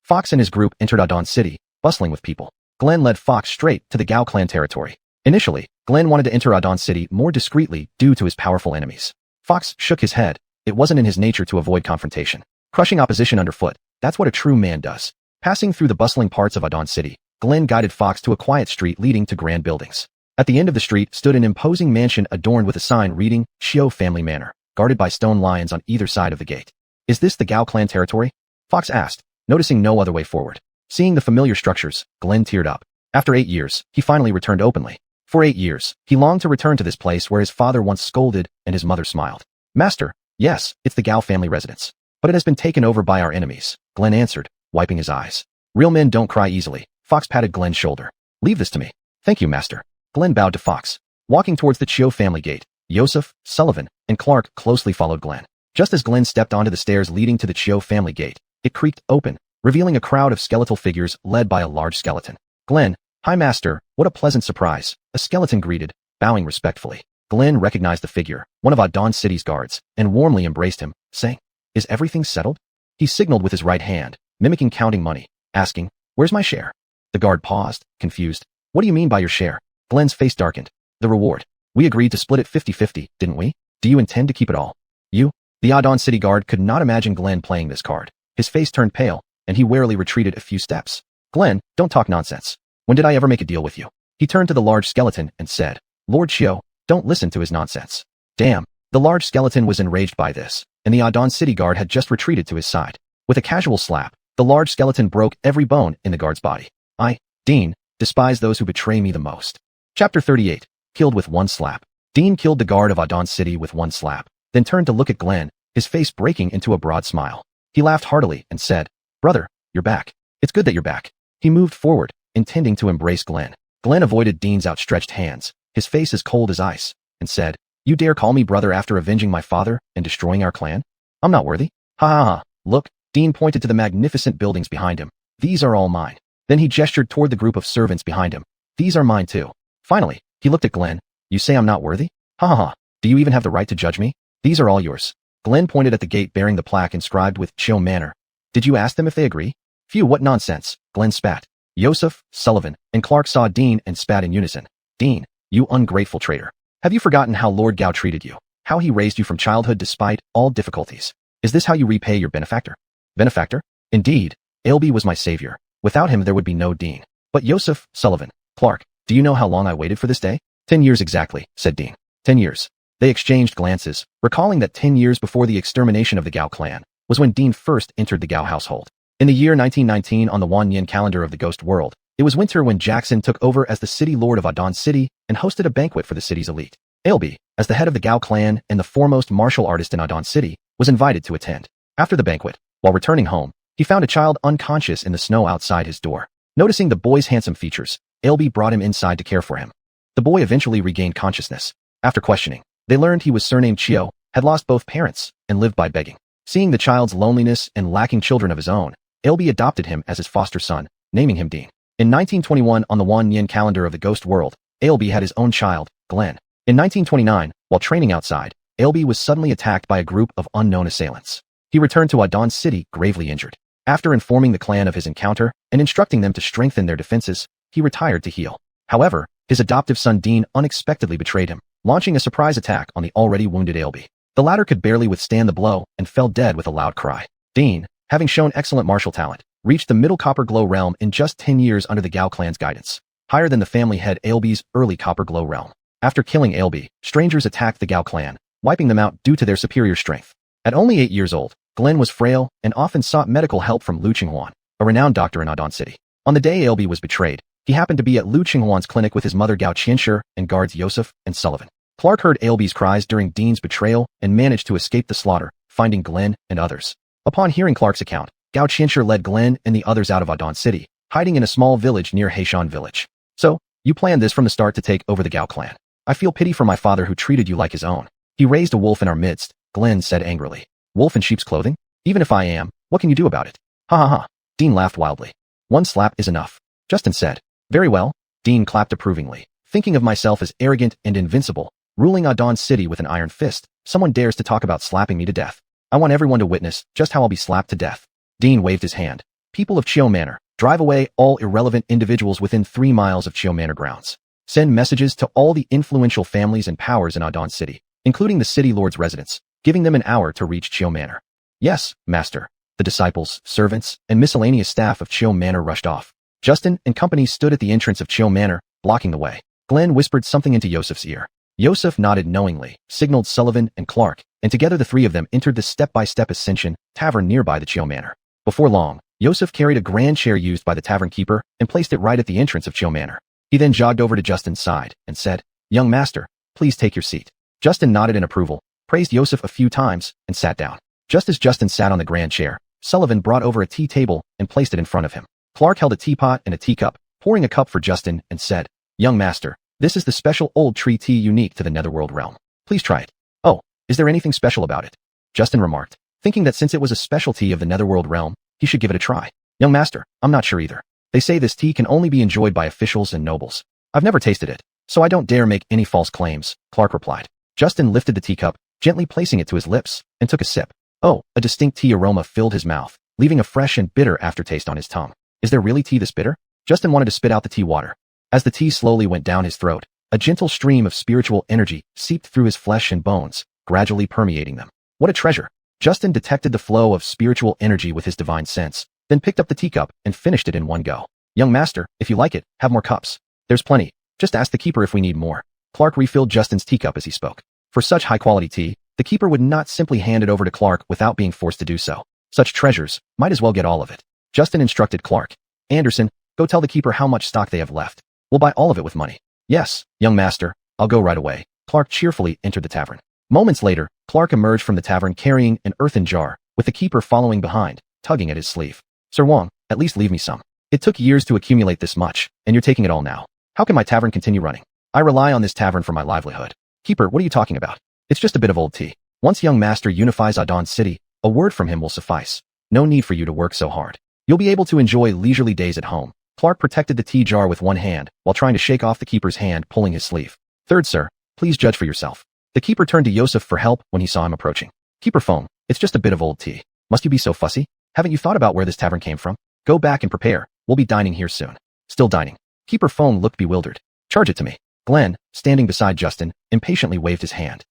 Fox and his group entered Adon City, bustling with people. Glenn led Fox straight to the Gao clan territory. Initially, Glenn wanted to enter Adon City more discreetly due to his powerful enemies. Fox shook his head. It wasn't in his nature to avoid confrontation. Crushing opposition underfoot, that's what a true man does. Passing through the bustling parts of Adon City, Glenn guided Fox to a quiet street leading to grand buildings. At the end of the street stood an imposing mansion adorned with a sign reading, Xiao Family Manor, guarded by stone lions on either side of the gate. Is this the Gao clan territory? Fox asked, noticing no other way forward. Seeing the familiar structures, Glenn teared up. After 8 years, he finally returned openly. For 8 years, he longed to return to this place where his father once scolded and his mother smiled. Master, yes, it's the Gao family residence. But it has been taken over by our enemies, Glenn answered, wiping his eyes. Real men don't cry easily. Fox patted Glenn's shoulder. Leave this to me. Thank you, master. Glenn bowed to Fox. Walking towards the Chiu family gate, Yosef, Sullivan, and Clark closely followed Glenn. Just as Glenn stepped onto the stairs leading to the Chiu family gate, it creaked open, revealing a crowd of skeletal figures led by a large skeleton. Glenn, hi master, what a pleasant surprise, a skeleton greeted, bowing respectfully. Glenn recognized the figure, one of Adon City's guards, and warmly embraced him, saying, Is everything settled? He signaled with his right hand, mimicking counting money, asking, Where's my share? The guard paused, confused. What do you mean by your share? Glenn's face darkened. The reward. We agreed to split it 50-50, didn't we? Do you intend to keep it all? You? The Adon City guard could not imagine Glenn playing this card. His face turned pale, and he warily retreated a few steps. Glenn, don't talk nonsense. When did I ever make a deal with you? He turned to the large skeleton and said, Lord Xiao, don't listen to his nonsense. Damn. The large skeleton was enraged by this, and the Adon City guard had just retreated to his side. With a casual slap, the large skeleton broke every bone in the guard's body. I, Dean, despise those who betray me the most. Chapter 38. Killed with one slap. Dean killed the guard of Adon City with one slap, then turned to look at Glenn, his face breaking into a broad smile. He laughed heartily and said, Brother, you're back. It's good that you're back. He moved forward, intending to embrace Glenn. Glenn avoided Dean's outstretched hands, his face as cold as ice, and said, You dare call me brother after avenging my father and destroying our clan? I'm not worthy. Ha ha ha. Look, Dean pointed to the magnificent buildings behind him. These are all mine. Then he gestured toward the group of servants behind him. These are mine too. Finally, he looked at Glenn. You say I'm not worthy? Ha ha ha. Do you even have the right to judge me? These are all yours. Glenn pointed at the gate bearing the plaque inscribed with Chiu Manor. Did you ask them if they agree? Phew, what nonsense. Glenn spat. Yosef, Sullivan, and Clark saw Dean and spat in unison. Dean, you ungrateful traitor. Have you forgotten how Lord Gao treated you? How he raised you from childhood despite all difficulties? Is this how you repay your benefactor? Benefactor? Indeed, Ailby was my savior. Without him there would be no Dean. But Yosef, Sullivan, Clark, do you know how long I waited for this day? 10 years exactly, said Dean. 10 years. They exchanged glances, recalling that 10 years before the extermination of the Gao clan was when Dean first entered the Gao household. In the year 1919 on the Wanyan calendar of the Ghost World, it was winter when Jackson took over as the city lord of Adon City and hosted a banquet for the city's elite. Ailby, as the head of the Gao clan and the foremost martial artist in Adon City, was invited to attend. After the banquet, while returning home, he found a child unconscious in the snow outside his door. Noticing the boy's handsome features, Ailby brought him inside to care for him. The boy eventually regained consciousness. After questioning, they learned he was surnamed Chiu, had lost both parents, and lived by begging. Seeing the child's loneliness and lacking children of his own, Ailby adopted him as his foster son, naming him Dean. In 1921 on the Wanyan calendar of the Ghost World, Ailby had his own child, Glenn. In 1929, while training outside, Ailby was suddenly attacked by a group of unknown assailants. He returned to Adon City gravely injured. After informing the clan of his encounter and instructing them to strengthen their defenses, he retired to heal. However, his adoptive son Dean unexpectedly betrayed him, launching a surprise attack on the already wounded Ailby. The latter could barely withstand the blow and fell dead with a loud cry. Dean, having shown excellent martial talent, reached the Middle Copper Glow realm in just 10 years under the Gao clan's guidance, higher than the family head Ailby's early Copper Glow realm. After killing Ailby, strangers attacked the Gao clan, wiping them out due to their superior strength. At only 8 years old, Glenn was frail and often sought medical help from Lu Qinghuan, a renowned doctor in Adon City. On the day Ailby was betrayed, he happened to be at Lu Qinghuan's clinic with his mother Gao Qianshi and guards Yosef and Sullivan. Clark heard Ailby's cries during Dean's betrayal and managed to escape the slaughter, finding Glenn and others. Upon hearing Clark's account, Gao Qianshi led Glenn and the others out of Adon City, hiding in a small village near Heishan village. So, you planned this from the start to take over the Gao clan. I feel pity for my father who treated you like his own. He raised a wolf in our midst, Glenn said angrily. Wolf in sheep's clothing? Even if I am, what can you do about it? Ha ha ha. Dean laughed wildly. One slap is enough. Justin said. Very well. Dean clapped approvingly. Thinking of myself as arrogant and invincible, ruling Adon City with an iron fist, someone dares to talk about slapping me to death. I want everyone to witness just how I'll be slapped to death. Dean waved his hand. People of Chio Manor, drive away all irrelevant individuals within 3 miles of Chio Manor grounds. Send messages to all the influential families and powers in Adon City, including the city lord's residents, giving them an hour to reach Chio Manor. Yes, master. The disciples, servants, and miscellaneous staff of Chio Manor rushed off. Justin and company stood at the entrance of Chio Manor, blocking the way. Glenn whispered something into Yosef's ear. Yosef nodded knowingly, signaled Sullivan and Clark, and together the three of them entered the step-by-step Ascension tavern nearby the Chio Manor. Before long, Yosef carried a grand chair used by the tavern keeper and placed it right at the entrance of Chio Manor. He then jogged over to Justin's side and said, Young master, please take your seat. Justin nodded in approval, praised Yosef a few times, and sat down. Just as Justin sat on the grand chair, Sullivan brought over a tea table and placed it in front of him. Clark held a teapot and a teacup, pouring a cup for Justin, and said, Young master, this is the special old tree tea unique to the Netherworld realm. Please try it. Oh, is there anything special about it? Justin remarked, thinking that since it was a specialty of the Netherworld realm, he should give it a try. Young master, I'm not sure either. They say this tea can only be enjoyed by officials and nobles. I've never tasted it, so I don't dare make any false claims, Clark replied. Justin lifted the teacup, gently placing it to his lips, and took a sip. Oh, a distinct tea aroma filled his mouth, leaving a fresh and bitter aftertaste on his tongue. Is there really tea this bitter? Justin wanted to spit out the tea water. As the tea slowly went down his throat, a gentle stream of spiritual energy seeped through his flesh and bones, gradually permeating them. What a treasure! Justin detected the flow of spiritual energy with his divine sense, then picked up the teacup and finished it in one go. Young master, if you like it, have more cups. There's plenty. Just ask the keeper if we need more. Clark refilled Justin's teacup as he spoke. For such high-quality tea, the keeper would not simply hand it over to Clark without being forced to do so. Such treasures, might as well get all of it. Justin instructed Clark. Anderson, go tell the keeper how much stock they have left. We'll buy all of it with money. Yes, young master, I'll go right away. Clark cheerfully entered the tavern. Moments later, Clark emerged from the tavern carrying an earthen jar, with the keeper following behind, tugging at his sleeve. Sir Wong, at least leave me some. It took years to accumulate this much, and you're taking it all now. How can my tavern continue running? I rely on this tavern for my livelihood. Keeper, what are you talking about? It's just a bit of old tea. Once young master unifies Adon City, a word from him will suffice. No need for you to work so hard. You'll be able to enjoy leisurely days at home. Clark protected the tea jar with one hand, while trying to shake off the keeper's hand pulling his sleeve. Third, sir, please judge for yourself. The keeper turned to Yosef for help when he saw him approaching. Keeper Foam, it's just a bit of old tea. Must you be so fussy? Haven't you thought about where this tavern came from? Go back and prepare. We'll be dining here soon. Still dining. Keeper Foam looked bewildered. Charge it to me. Glenn, standing beside Justin, impatiently waved his hand.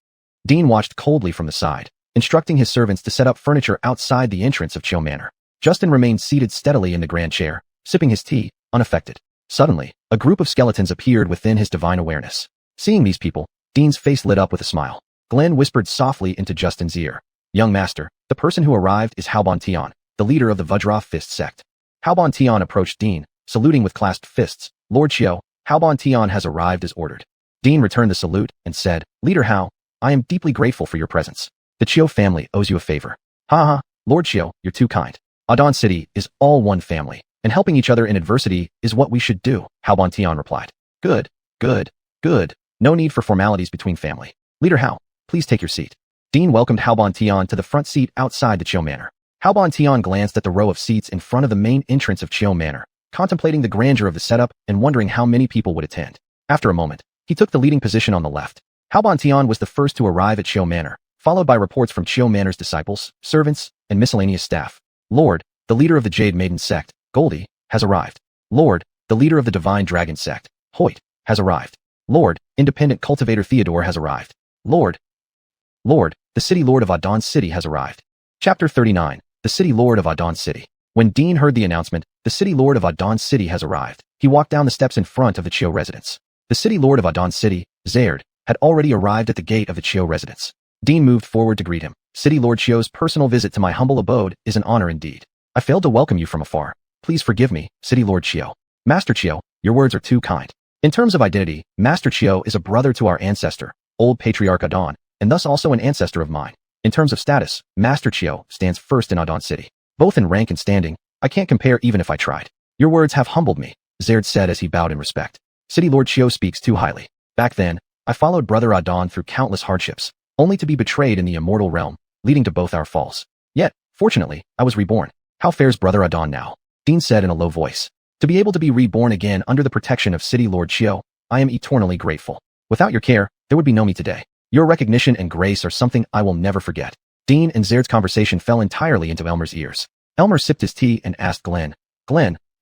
Dean watched coldly from the side, instructing his servants to set up furniture outside the entrance of Chio Manor. Justin remained seated steadily in the grand chair, sipping his tea, unaffected. Suddenly, a group of skeletons appeared within his divine awareness. Seeing these people, Dean's face lit up with a smile. Glenn whispered softly into Justin's ear. Young master, the person who arrived is Haoban Tian, the leader of the Vajra Fist sect. Haoban Tian approached Dean, saluting with clasped fists. Lord Xiao, Haoban Tian has arrived as ordered. Dean returned the salute and said, Leader Hao, I am deeply grateful for your presence. The Xiao family owes you a favor. Ha ha, Lord Xiao, you're too kind. Adon City is all one family, and helping each other in adversity is what we should do, Haoban Tian replied. Good, good, good. No need for formalities between family. Leader Hao, please take your seat. Dean welcomed Haoban Tian to the front seat outside the Chio Manor. Haoban Tian glanced at the row of seats in front of the main entrance of Chio Manor, contemplating the grandeur of the setup and wondering how many people would attend. After a moment, he took the leading position on the left. Haoban Tian was the first to arrive at Chio Manor, followed by reports from Chio Manor's disciples, servants, and miscellaneous staff. Lord, the leader of the Jade Maiden sect, Goldie, has arrived. Lord, the leader of the Divine Dragon sect, Hoyt, has arrived. Lord, independent cultivator Theodore has arrived. Lord, the city lord of Adon City has arrived. Chapter 39, the city lord of Adon City. When Dean heard the announcement, the city lord of Adon City has arrived, he walked down the steps in front of the Chio residence. The city lord of Adon City, Zared, had already arrived at the gate of the Chio residence. Dean moved forward to greet him. City Lord Chio's personal visit to my humble abode is an honor indeed. I failed to welcome you from afar. Please forgive me, City Lord Chio. Master Chio, your words are too kind. In terms of identity, Master Chio is a brother to our ancestor, Old Patriarch Adon, and thus also an ancestor of mine. In terms of status, Master Chio stands first in Adon City. Both in rank and standing, I can't compare even if I tried. Your words have humbled me, Zared said as he bowed in respect. City Lord Chio speaks too highly. Back then, I followed Brother Adon through countless hardships, only to be betrayed in the immortal realm, leading to both our falls. Yet, fortunately, I was reborn. How fares Brother Adon now? Dean said in a low voice. To be able to be reborn again under the protection of City Lord Chio, I am eternally grateful. Without your care, there would be no me today. Your recognition and grace are something I will never forget. Dean and Zaird's conversation fell entirely into Elmer's ears. Elmer sipped his tea and asked Glenn,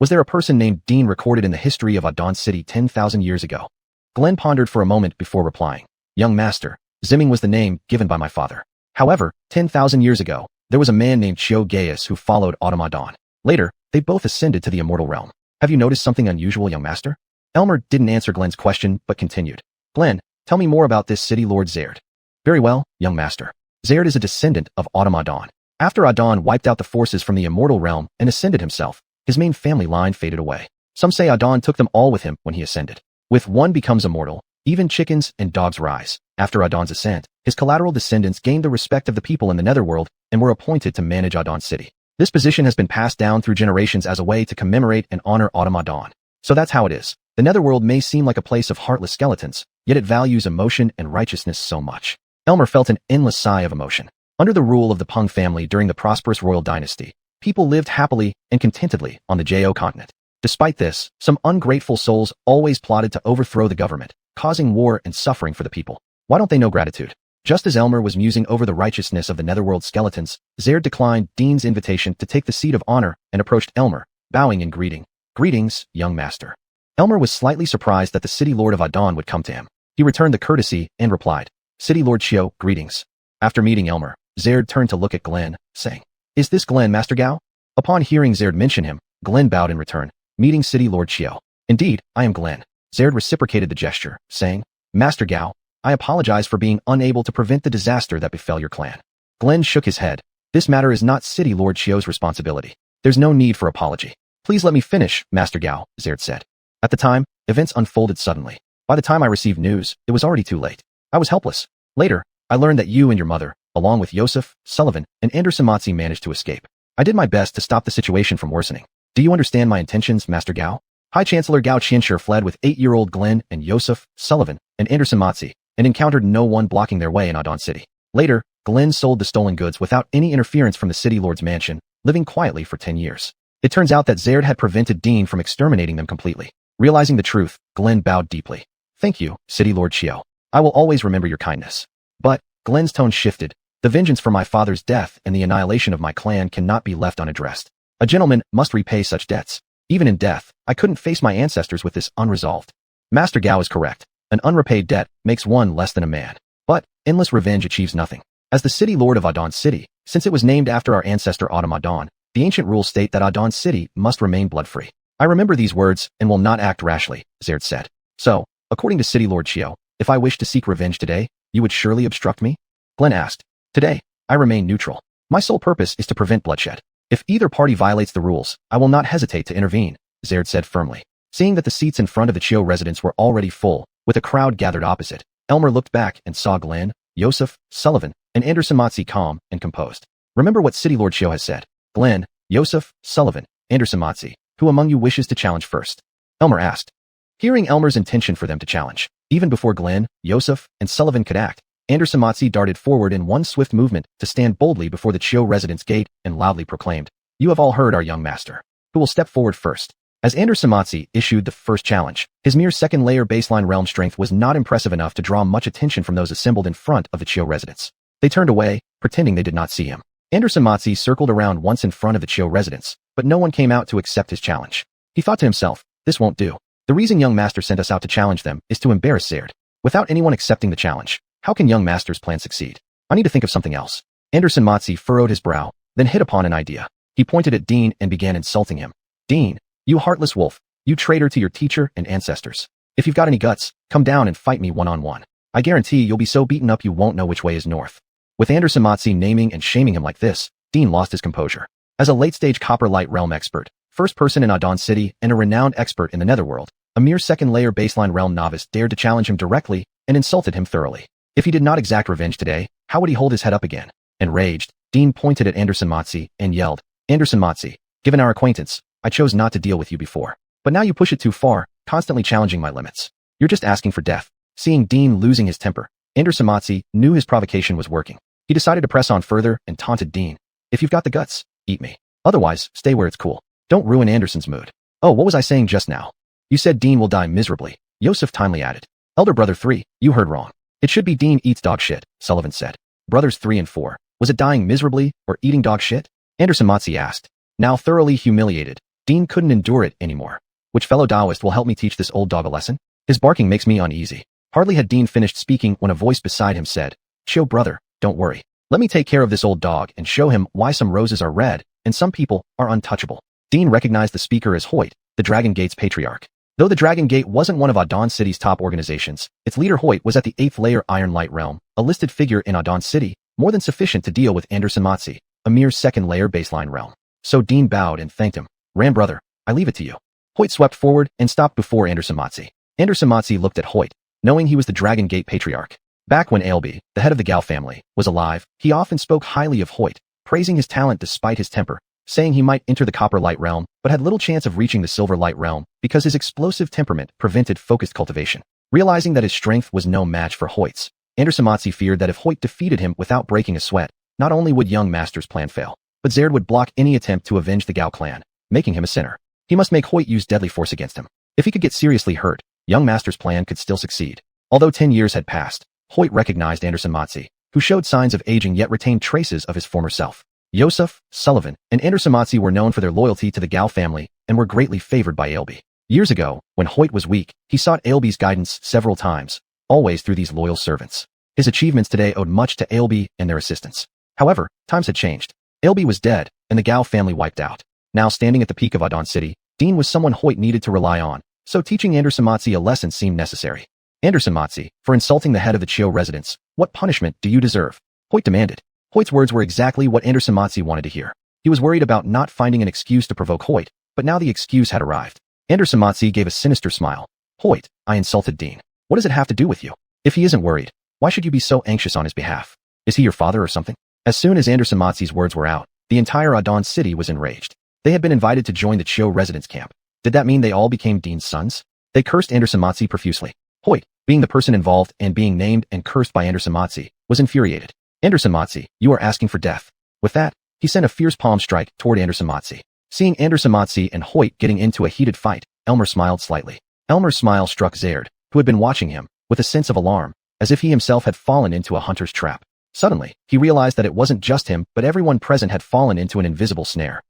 was there a person named Dean recorded in the history of Adon City 10,000 years ago? Glenn pondered for a moment before replying. Young master, Zimming was the name given by my father. However, 10,000 years ago, there was a man named Chio Gaius who followed Adon. Later, they both ascended to the immortal realm. Have you noticed something unusual, young master? Elmer didn't answer Glenn's question, but continued. Glenn, tell me more about this city lord Zared. Very well, young master. Zared is a descendant of Adon. After Adon wiped out the forces from the immortal realm and ascended himself, his main family line faded away. Some say Adon took them all with him when he ascended. With one becomes immortal, even chickens and dogs rise. After Adon's ascent, his collateral descendants gained the respect of the people in the netherworld and were appointed to manage Adon City. This position has been passed down through generations as a way to commemorate and honor Adon. So that's how it is. The netherworld may seem like a place of heartless skeletons, yet it values emotion and righteousness so much. Elmer felt an endless sigh of emotion. Under the rule of the Pung family during the prosperous royal dynasty, people lived happily and contentedly on the Jo continent. Despite this, some ungrateful souls always plotted to overthrow the government, causing war and suffering for the people. Why don't they know gratitude? Just as Elmer was musing over the righteousness of the netherworld skeletons, Zared declined Dean's invitation to take the seat of honor and approached Elmer, bowing in greeting. Greetings, young master. Elmer was slightly surprised that the city lord of Adon would come to him. He returned the courtesy and replied, City Lord Chio, greetings. After meeting Elmer, Zared turned to look at Glenn, saying, Is this Glenn, Master Gao? Upon hearing Zared mention him, Glenn bowed in return, meeting City Lord Chio. Indeed, I am Glenn. Zared reciprocated the gesture, saying, Master Gao, I apologize for being unable to prevent the disaster that befell your clan. Glenn shook his head. This matter is not City Lord Chio's responsibility. There's no need for apology. Please let me finish, Master Gao, Zared said. At the time, events unfolded suddenly. By the time I received news, it was already too late. I was helpless. Later, I learned that you and your mother, along with Yosef, Sullivan, and Anderson Matzi managed to escape. I did my best to stop the situation from worsening. Do you understand my intentions, Master Gao? High Chancellor Gao Qianshi fled with 8-year-old Glenn and Yosef, Sullivan, and Anderson Matzi, and encountered no one blocking their way in Adon City. Later, Glenn sold the stolen goods without any interference from the city lord's mansion, living quietly for 10 years. It turns out that Zared had prevented Dean from exterminating them completely. Realizing the truth, Glenn bowed deeply. Thank you, City Lord Chio. I will always remember your kindness. But, Glenn's tone shifted. The vengeance for my father's death and the annihilation of my clan cannot be left unaddressed. A gentleman must repay such debts. Even in death, I couldn't face my ancestors with this unresolved. Master Gao is correct. An unrepaid debt makes one less than a man. But, endless revenge achieves nothing. As the city lord of Adon City, since it was named after our ancestor Adon, the ancient rules state that Adon City must remain blood-free. I remember these words and will not act rashly, Zared said. So, according to City Lord Chio, if I wish to seek revenge today, you would surely obstruct me? Glenn asked. Today, I remain neutral. My sole purpose is to prevent bloodshed. If either party violates the rules, I will not hesitate to intervene, Zared said firmly. Seeing that the seats in front of the Chio residence were already full, with a crowd gathered opposite, Elmer looked back and saw Glenn, Yosef, Sullivan, and Anderson Matzi calm and composed. Remember what City Lord Chio has said. Glenn, Yosef, Sullivan, Anderson Matzi, who among you wishes to challenge first? Elmer asked. Hearing Elmer's intention for them to challenge, even before Glenn, Yosef, and Sullivan could act, Anderson Matzi darted forward in one swift movement to stand boldly before the Chio residence gate and loudly proclaimed, You have all heard our young master. Who will step forward first? As Anderson Matzi issued the first challenge, his mere second-layer baseline realm strength was not impressive enough to draw much attention from those assembled in front of the Chio residence. They turned away, pretending they did not see him. Anderson Matsi circled around once in front of the Chiyo residence, but no one came out to accept his challenge. He thought to himself, this won't do. The reason young master sent us out to challenge them is to embarrass Zared. Without anyone accepting the challenge, how can young master's plan succeed? I need to think of something else. Anderson Matsi furrowed his brow, then hit upon an idea. He pointed at Dean and began insulting him. Dean, you heartless wolf, you traitor to your teacher and ancestors. If you've got any guts, come down and fight me one-on-one. I guarantee you'll be so beaten up you won't know which way is north. With Anderson Matsi naming and shaming him like this, Dean lost his composure. As a late-stage Copper Light Realm expert, first person in Adon City and a renowned expert in the Netherworld, a mere second-layer baseline realm novice dared to challenge him directly and insulted him thoroughly. If he did not exact revenge today, how would he hold his head up again? Enraged, Dean pointed at Anderson Matsi and yelled, Anderson Matsi, given our acquaintance, I chose not to deal with you before. But now you push it too far, constantly challenging my limits. You're just asking for death. Seeing Dean losing his temper, Anderson Matsi knew his provocation was working. He decided to press on further and taunted Dean. If you've got the guts, eat me. Otherwise, stay where it's cool. Don't ruin Anderson's mood. Oh, what was I saying just now? You said Dean will die miserably, Yosef timely added. Elder brother 3, you heard wrong. It should be Dean eats dog shit, Sullivan said. Brothers 3 and 4, was it dying miserably or eating dog shit? Anderson Matsi asked. Now thoroughly humiliated, Dean couldn't endure it anymore. Which fellow Taoist will help me teach this old dog a lesson? His barking makes me uneasy. Hardly had Dean finished speaking when a voice beside him said, Chiyo brother, don't worry. Let me take care of this old dog and show him why some roses are red and some people are untouchable. Dean recognized the speaker as Hoyt, the Dragon Gate's patriarch. Though the Dragon Gate wasn't one of Adon City's top organizations, its leader Hoyt was at the 8th layer Iron Light Realm, a listed figure in Adon City, more than sufficient to deal with Anderson Matsi, a mere 2nd layer baseline realm. So Dean bowed and thanked him. Ram brother, I leave it to you. Hoyt swept forward and stopped before Anderson Matsi. Anderson Matsi looked at Hoyt, knowing he was the Dragon Gate patriarch. Back when Ailby, the head of the Gao family, was alive, he often spoke highly of Hoyt, praising his talent despite his temper, saying he might enter the Copper Light Realm, but had little chance of reaching the Silver Light Realm because his explosive temperament prevented focused cultivation. Realizing that his strength was no match for Hoyt's, Anderson Matsi feared that if Hoyt defeated him without breaking a sweat, not only would young master's plan fail, but Zared would block any attempt to avenge the Gao clan, making him a sinner. He must make Hoyt use deadly force against him. If he could get seriously hurt, young master's plan could still succeed. Although 10 years had passed, Hoyt recognized Anderson Matsi, who showed signs of aging yet retained traces of his former self. Yosef, Sullivan, and Anderson Matsi were known for their loyalty to the Gao family and were greatly favored by Ailby. Years ago, when Hoyt was weak, he sought Ailby's guidance several times, always through these loyal servants. His achievements today owed much to Ailby and their assistance. However, times had changed. Ailby was dead, and the Gao family wiped out. Now standing at the peak of Adon City, Dean was someone Hoyt needed to rely on, so teaching Anderson Matsi a lesson seemed necessary. Anderson Matsi, for insulting the head of the Chiyo residence, what punishment do you deserve? Hoyt demanded. Hoyt's words were exactly what Anderson Matsi wanted to hear. He was worried about not finding an excuse to provoke Hoyt, but now the excuse had arrived. Anderson Matsi gave a sinister smile. Hoyt, I insulted Dean. What does it have to do with you? If he isn't worried, why should you be so anxious on his behalf? Is he your father or something? As soon as Anderson Matsi's words were out, the entire Adon City was enraged. They had been invited to join the Chiyo residence camp. Did that mean they all became Dean's sons? They cursed Anderson Matsi profusely. Hoyt, being the person involved and being named and cursed by Anderson Matsi, was infuriated. Anderson Matsi, you are asking for death. With that, he sent a fierce palm strike toward Anderson Matsi. Seeing Anderson Matsi and Hoyt getting into a heated fight, Elmer smiled slightly. Elmer's smile struck Zared, who had been watching him, with a sense of alarm, as if he himself had fallen into a hunter's trap. Suddenly, he realized that it wasn't just him but everyone present had fallen into an invisible snare.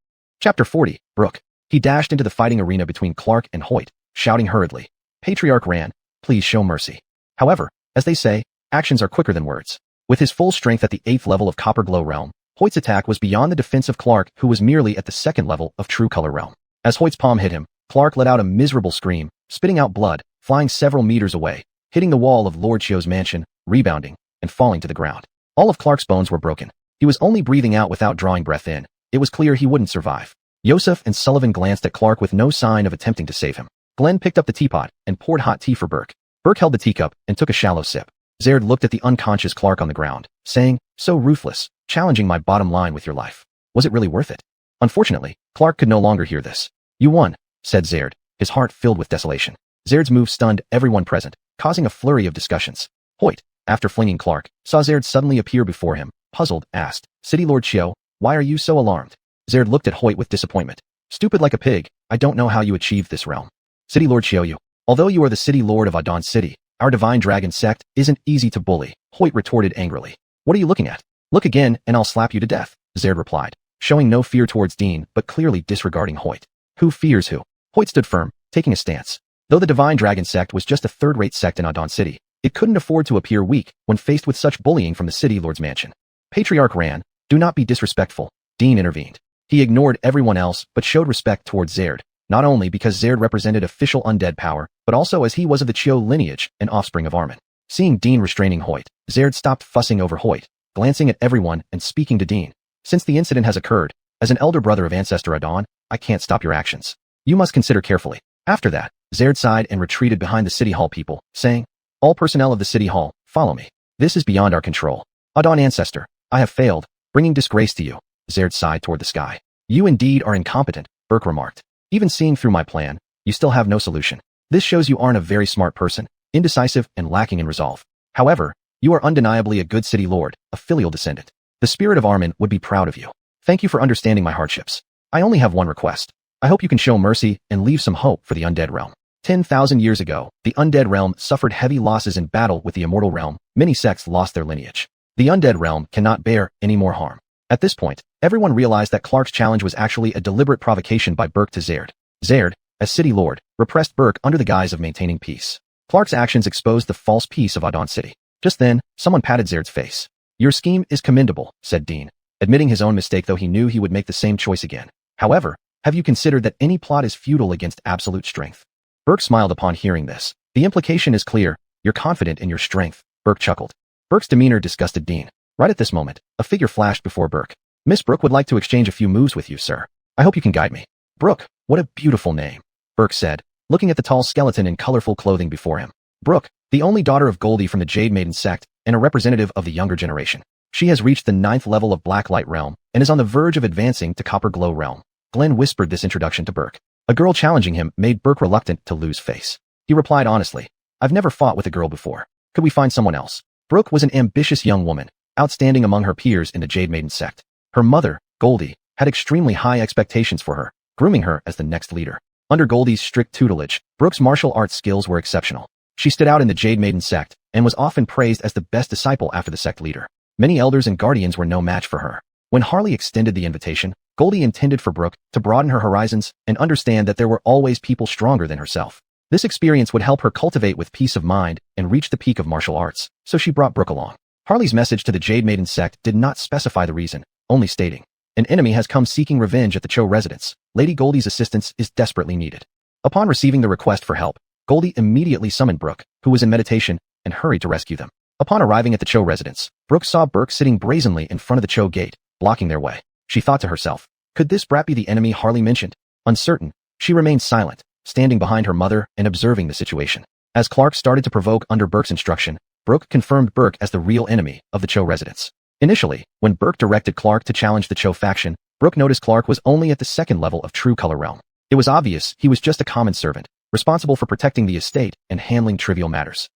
Chapter 40, Brook. He dashed into the fighting arena between Clark and Hoyt, shouting hurriedly. Patriarch ran, please show mercy. However, as they say, actions are quicker than words. With his full strength at the 8th level of Copper Glow Realm, Hoyt's attack was beyond the defense of Clark, who was merely at the 2nd level of True Color Realm. As Hoyt's palm hit him, Clark let out a miserable scream, spitting out blood, flying several meters away, hitting the wall of Lord Chiyo's mansion, rebounding, and falling to the ground. All of Clark's bones were broken. He was only breathing out without drawing breath in. It was clear he wouldn't survive. Yosef and Sullivan glanced at Clark with no sign of attempting to save him. Glenn picked up the teapot and poured hot tea for Burke. Burke held the teacup and took a shallow sip. Zared looked at the unconscious Clark on the ground, saying, so ruthless, challenging my bottom line with your life. Was it really worth it? Unfortunately, Clark could no longer hear this. You won, said Zared, his heart filled with desolation. Zared's move stunned everyone present, causing a flurry of discussions. Hoyt, after flinging Clark, saw Zared suddenly appear before him, puzzled, asked, City Lord Chiyo, why are you so alarmed? Zared looked at Hoyt with disappointment. Stupid like a pig, I don't know how you achieved this realm. City Lord Chiyo, although you are the City Lord of Adon City, our Divine Dragon sect isn't easy to bully, Hoyt retorted angrily. What are you looking at? Look again and I'll slap you to death. Zared replied, showing no fear towards Dean but clearly disregarding Hoyt. Who fears who? Hoyt stood firm, taking a stance. Though the Divine Dragon sect was just a third-rate sect in Adon City, it couldn't afford to appear weak when faced with such bullying from the city lord's mansion. Patriarch Ran, do not be disrespectful, Dean intervened. He ignored everyone else but showed respect towards Zared, not only because Zared represented official undead power, but also as he was of the Chio lineage and offspring of Armin. Seeing Dean restraining Hoyt, Zared stopped fussing over Hoyt, glancing at everyone and speaking to Dean. Since the incident has occurred, as an elder brother of Ancestor Adon, I can't stop your actions. You must consider carefully. After that, Zared sighed and retreated behind the city hall people, saying, all personnel of the city hall, follow me. This is beyond our control. Adon Ancestor, I have failed, bringing disgrace to you. Zared sighed toward the sky. You indeed are incompetent, Burke remarked. Even seeing through my plan, you still have no solution. This shows you aren't a very smart person, indecisive and lacking in resolve. However, you are undeniably a good city lord, a filial descendant. The spirit of Armin would be proud of you. Thank you for understanding my hardships. I only have one request. I hope you can show mercy and leave some hope for the undead realm. 10,000 years ago, the undead realm suffered heavy losses in battle with the immortal realm. Many sects lost their lineage. The undead realm cannot bear any more harm. At this point, everyone realized that Clark's challenge was actually a deliberate provocation by Burke to Zared. Zared, as city lord, repressed Burke under the guise of maintaining peace. Clark's actions exposed the false peace of Adon City. Just then, someone patted Zared's face. Your scheme is commendable, said Dean, admitting his own mistake though he knew he would make the same choice again. However, have you considered that any plot is futile against absolute strength? Burke smiled upon hearing this. The implication is clear. You're confident in your strength, Burke chuckled. Burke's demeanor disgusted Dean. Right at this moment, a figure flashed before Burke. Miss Brooke would like to exchange a few moves with you, sir. I hope you can guide me. Brooke, what a beautiful name, Burke said, looking at the tall skeleton in colorful clothing before him. Brooke, the only daughter of Goldie from the Jade Maiden sect and a representative of the younger generation. She has reached the 9th level of Blacklight realm and is on the verge of advancing to Copper Glow realm. Glenn whispered this introduction to Burke. A girl challenging him made Burke reluctant to lose face. He replied honestly, I've never fought with a girl before. Could we find someone else? Brooke was an ambitious young woman, outstanding among her peers in the Jade Maiden sect. Her mother, Goldie, had extremely high expectations for her, grooming her as the next leader. Under Goldie's strict tutelage, Brooke's martial arts skills were exceptional. She stood out in the Jade Maiden sect and was often praised as the best disciple after the sect leader. Many elders and guardians were no match for her. When Harley extended the invitation, Goldie intended for Brooke to broaden her horizons and understand that there were always people stronger than herself. This experience would help her cultivate with peace of mind and reach the peak of martial arts, so she brought Brooke along. Harley's message to the Jade Maiden sect did not specify the reason, only stating, an enemy has come seeking revenge at the Cho residence. Lady Goldie's assistance is desperately needed. Upon receiving the request for help, Goldie immediately summoned Brooke, who was in meditation, and hurried to rescue them. Upon arriving at the Cho residence, Brooke saw Burke sitting brazenly in front of the Cho gate, blocking their way. She thought to herself, could this brat be the enemy Harley mentioned? Uncertain, she remained silent, standing behind her mother and observing the situation. As Clark started to provoke under Burke's instruction, Brooke confirmed Burke as the real enemy of the Cho residence. Initially, when Burke directed Clark to challenge the Cho faction, Brooke noticed Clark was only at the 2nd level of True Color Realm. It was obvious he was just a common servant, responsible for protecting the estate and handling trivial matters.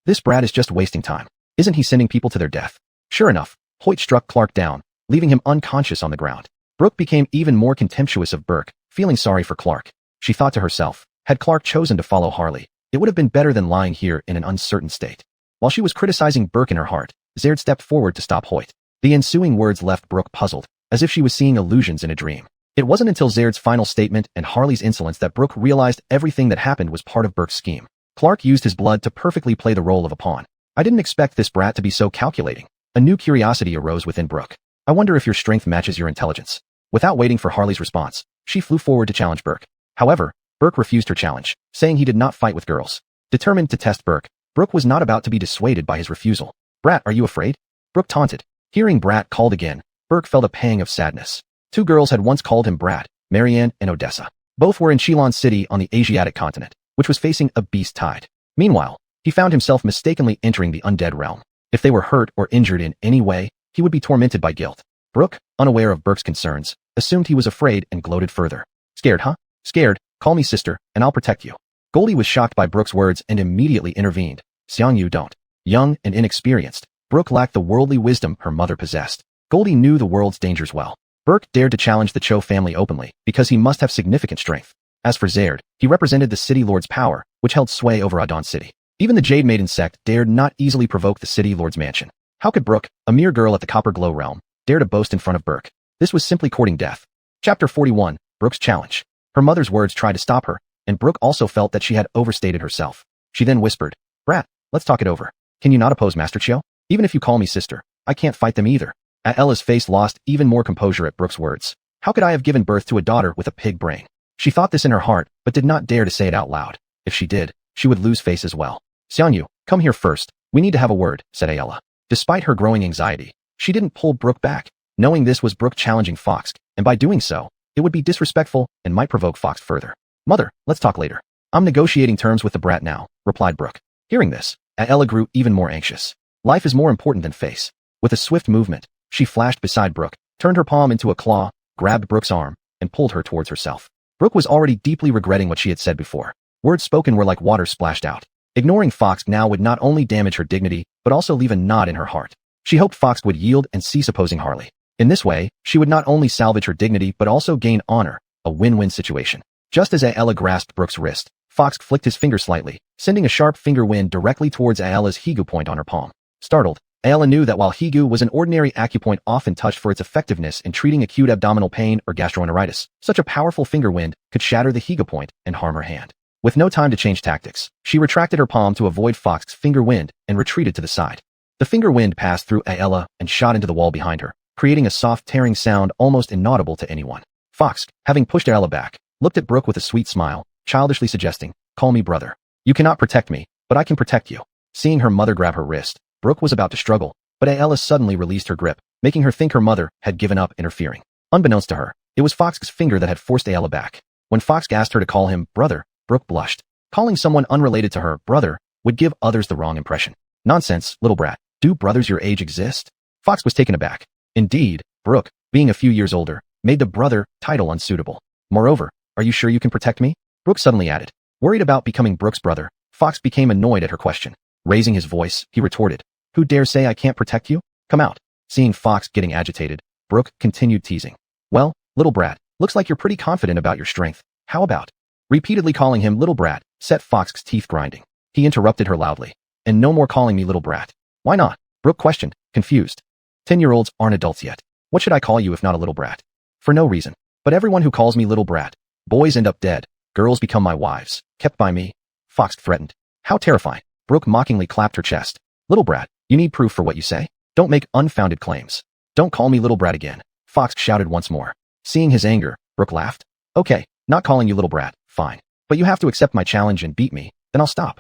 This brat is just wasting time. Isn't he sending people to their death? Sure enough, Hoyt struck Clark down, leaving him unconscious on the ground. Brooke became even more contemptuous of Burke, feeling sorry for Clark. She thought to herself, had Clark chosen to follow Harley, it would have been better than lying here in an uncertain state. While she was criticizing Burke in her heart, Zared stepped forward to stop Hoyt. The ensuing words left Brooke puzzled, as if she was seeing illusions in a dream. It wasn't until Zared's final statement and Harley's insolence that Brooke realized everything that happened was part of Burke's scheme. Clark used his blood to perfectly play the role of a pawn. I didn't expect this brat to be so calculating. A new curiosity arose within Brooke. I wonder if your strength matches your intelligence. Without waiting for Harley's response, she flew forward to challenge Burke. However, Burke refused her challenge, saying he did not fight with girls. Determined to test Burke, Brooke was not about to be dissuaded by his refusal. Brat, are you afraid? Brooke taunted. Hearing Brat called again, Burke felt a pang of sadness. 2 girls had once called him Brat, Marianne and Odessa. Both were in Chilon City on the Asiatic continent, which was facing a beast tide. Meanwhile, he found himself mistakenly entering the undead realm. If they were hurt or injured in any way, he would be tormented by guilt. Brooke, unaware of Burke's concerns, assumed he was afraid and gloated further. Scared, huh? Scared? Call me sister, and I'll protect you. Goldie was shocked by Brooke's words and immediately intervened. Xiang, you don't. Young and inexperienced, Brooke lacked the worldly wisdom her mother possessed. Goldie knew the world's dangers well. Burke dared to challenge the Cho family openly because he must have significant strength. As for Zared, he represented the city lord's power, which held sway over Adon City. Even the Jade Maiden sect dared not easily provoke the city lord's mansion. How could Brooke, a mere girl at the Copper Glow realm, dare to boast in front of Burke? This was simply courting death. Chapter 41, Brooke's Challenge. Her mother's words tried to stop her, and Brooke also felt that she had overstated herself. She then whispered, "Brat, let's talk it over. Can you not oppose Master Chiyo? Even if you call me sister, I can't fight them either." Ella's face lost even more composure at Brooke's words. How could I have given birth to a daughter with a pig brain? She thought this in her heart, but did not dare to say it out loud. If she did, she would lose face as well. "Xiangyu, come here first. We need to have a word," said Ella. Despite her growing anxiety, she didn't pull Brooke back, knowing this was Brooke challenging Fox, and by doing so, it would be disrespectful and might provoke Fox further. "Mother, let's talk later. I'm negotiating terms with the brat now," replied Brooke. Hearing this, Ella grew even more anxious. Life is more important than face. With a swift movement, she flashed beside Brooke, turned her palm into a claw, grabbed Brooke's arm, and pulled her towards herself. Brooke was already deeply regretting what she had said before. Words spoken were like water splashed out. Ignoring Fox now would not only damage her dignity, but also leave a knot in her heart. She hoped Fox would yield and cease opposing Harley. In this way, she would not only salvage her dignity but also gain honor, a win-win situation. Just as Ella grasped Brooke's wrist, Fox flicked his finger slightly, sending a sharp finger wind directly towards Ella's Higu point on her palm. Startled, Ella knew that while Higu was an ordinary acupoint often touched for its effectiveness in treating acute abdominal pain or gastroenteritis, such a powerful finger wind could shatter the Higu point and harm her hand. With no time to change tactics, she retracted her palm to avoid Fox's finger wind and retreated to the side. The finger wind passed through Ella and shot into the wall behind her, creating a soft tearing sound almost inaudible to anyone. Fox, having pushed Ella back, looked at Brooke with a sweet smile, childishly suggesting, "Call me brother. You cannot protect me, but I can protect you." Seeing her mother grab her wrist, Brooke was about to struggle, but Ella suddenly released her grip, making her think her mother had given up interfering. Unbeknownst to her, it was Fox's finger that had forced Ella back. When Fox asked her to call him brother, Brooke blushed. Calling someone unrelated to her brother would give others the wrong impression. "Nonsense, little brat. Do brothers your age exist?" Fox was taken aback. Indeed, Brooke, being a few years older, made the brother title unsuitable. Moreover, "Are you sure you can protect me?" Brooke suddenly added. Worried about becoming Brooke's brother, Fox became annoyed at her question. Raising his voice, he retorted, "Who dare say I can't protect you? Come out." Seeing Fox getting agitated, Brooke continued teasing. "Well, little brat, looks like you're pretty confident about your strength. How about?" Repeatedly calling him little brat set Fox's teeth grinding. He interrupted her loudly. "And no more calling me little brat." "Why not?" Brooke questioned, confused. 10-year-olds aren't adults yet. What should I call you if not a little brat?" "For no reason. But everyone who calls me little brat, boys end up dead, girls become my wives, kept by me," Fox threatened. "How terrifying." Brooke mockingly clapped her chest. "Little brat, you need proof for what you say? Don't make unfounded claims. Don't call me little brat again," Fox shouted once more. Seeing his anger, Brooke laughed. "Okay, not calling you little brat, fine. But you have to accept my challenge and beat me, then I'll stop."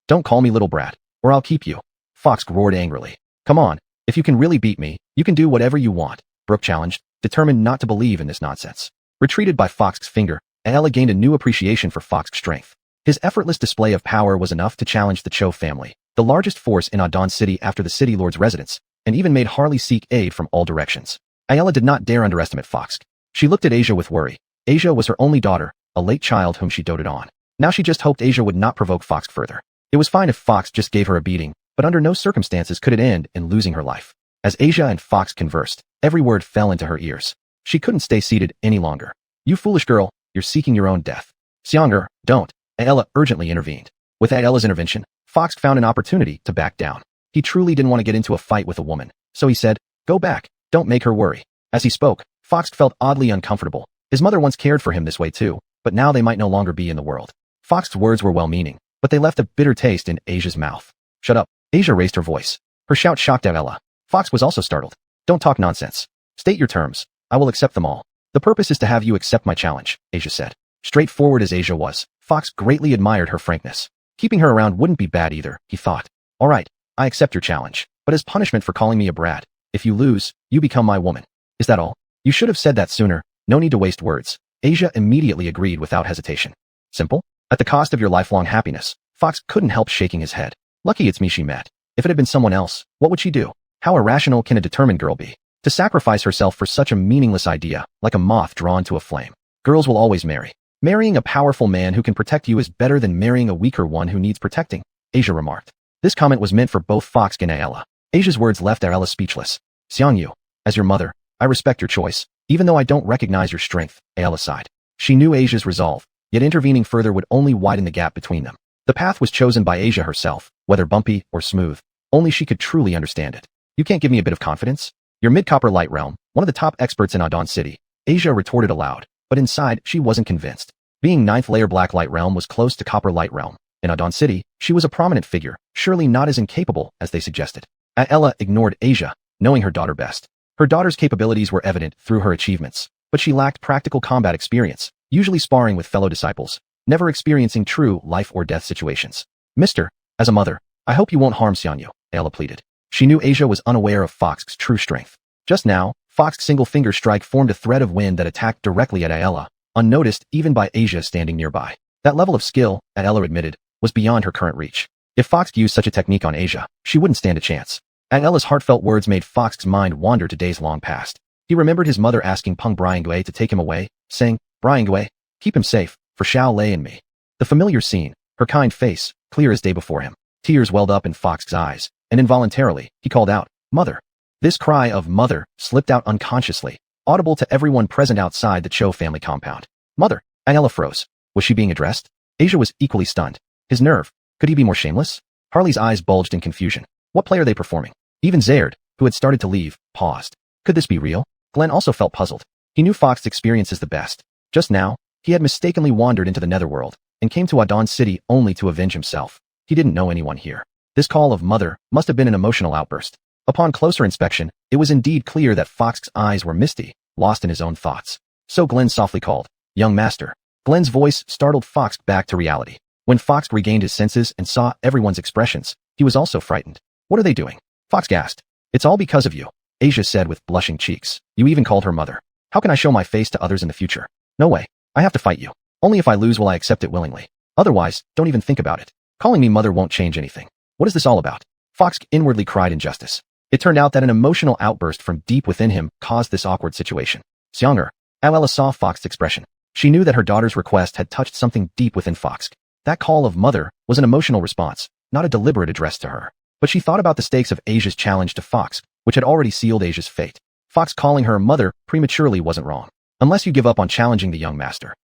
"Don't call me little brat, or I'll keep you," Fox roared angrily. "Come on, if you can really beat me, you can do whatever you want," Brooke challenged, determined not to believe in this nonsense. Retreated by Fox's finger, Ella gained a new appreciation for Fox's strength. His effortless display of power was enough to challenge the Cho family, the largest force in Adon City after the city lord's residence, and even made Harley seek aid from all directions. Ella did not dare underestimate Fox. She looked at Asia with worry. Asia was her only daughter, a late child whom she doted on. Now she just hoped Asia would not provoke Fox further. It was fine if Fox just gave her a beating, but under no circumstances could it end in losing her life. As Asia and Fox conversed, every word fell into her ears. She couldn't stay seated any longer. "You foolish girl, you're seeking your own death." "Xiang'er, don't," Ella urgently intervened. With Ella's intervention, Fox found an opportunity to back down. He truly didn't want to get into a fight with a woman, so he said, "Go back, don't make her worry." As he spoke, Fox felt oddly uncomfortable. His mother once cared for him this way too, but now they might no longer be in the world. Fox's words were well-meaning, but they left a bitter taste in Asia's mouth. "Shut up." Asia raised her voice. Her shout shocked Ella. Fox was also startled. "Don't talk nonsense. State your terms. I will accept them all." "The purpose is to have you accept my challenge," Asia said. Straightforward as Asia was, Fox greatly admired her frankness. Keeping her around wouldn't be bad either, he thought. "All right, I accept your challenge, but as punishment for calling me a brat, if you lose, you become my woman." "Is that all?" "You should have said that sooner. No need to waste words." Asia immediately agreed without hesitation. "Simple? At the cost of your lifelong happiness." Fox couldn't help shaking his head. "Lucky it's me she met. If it had been someone else, what would she do? How irrational can a determined girl be? To sacrifice herself for such a meaningless idea, like a moth drawn to a flame. Girls will always marry. Marrying a powerful man who can protect you is better than marrying a weaker one who needs protecting," Asia remarked. This comment was meant for both Fox and Ella. Asia's words left Ella speechless. "Xiangyu, as your mother, I respect your choice, even though I don't recognize your strength," Ella sighed. She knew Asia's resolve, yet intervening further would only widen the gap between them. The path was chosen by Asia herself, whether bumpy or smooth. Only she could truly understand it. "You can't give me a bit of confidence? Your mid-copper light realm, one of the top experts in Adon City. Asia retorted aloud, but inside, she wasn't convinced. Being 9th layer Black Light Realm was close to Copper Light Realm. In Adon City, she was a prominent figure, surely not as incapable as they suggested. Aella ignored Asia, knowing her daughter best. Her daughter's capabilities were evident through her achievements, but she lacked practical combat experience, usually sparring with fellow disciples, never experiencing true life or death situations. Mister, as a mother, I hope you won't harm Xianyu, Aella pleaded. She knew Asia was unaware of Fox's true strength. Just now, Fox's single-finger strike formed a thread of wind that attacked directly at Aella, unnoticed even by Asia standing nearby. That level of skill, Aella admitted, was beyond her current reach. If Fox used such a technique on Asia, she wouldn't stand a chance. Aella's heartfelt words made Fox's mind wander to days long past. He remembered his mother asking Peng Briangui to take him away, saying, Briangui, keep him safe, for Xiao Lei and me. The familiar scene, her kind face, clear as day before him. Tears welled up in Fox's eyes, and involuntarily, he called out, Mother. This cry of mother slipped out unconsciously, audible to everyone present outside the Cho family compound. Mother. Aella froze. Was she being addressed? Asia was equally stunned. His nerve. Could he be more shameless? Harley's eyes bulged in confusion. What play are they performing? Even Zared, who had started to leave, paused. Could this be real? Glenn also felt puzzled. He knew Fox's experience is the best. Just now, he had mistakenly wandered into the netherworld and came to Adon City only to avenge himself. He didn't know anyone here. This call of mother must have been an emotional outburst. Upon closer inspection, it was indeed clear that Fox's eyes were misty, lost in his own thoughts. So Glenn softly called, Young master. Glenn's voice startled Fox back to reality. When Fox regained his senses and saw everyone's expressions, he was also frightened. What are they doing? Fox gasped. It's all because of you, Asia said with blushing cheeks. You even called her mother. How can I show my face to others in the future? No way. I have to fight you. Only if I lose will I accept it willingly. Otherwise, don't even think about it. Calling me mother won't change anything. What is this all about? Fox inwardly cried injustice. It turned out that an emotional outburst from deep within him caused this awkward situation. Xianger. Aella saw Fox's expression. She knew that her daughter's request had touched something deep within Fox. That call of mother was an emotional response, not a deliberate address to her. But she thought about the stakes of Asia's challenge to Fox, which had already sealed Asia's fate. Fox calling her mother prematurely wasn't wrong. Unless you give up on challenging the young master.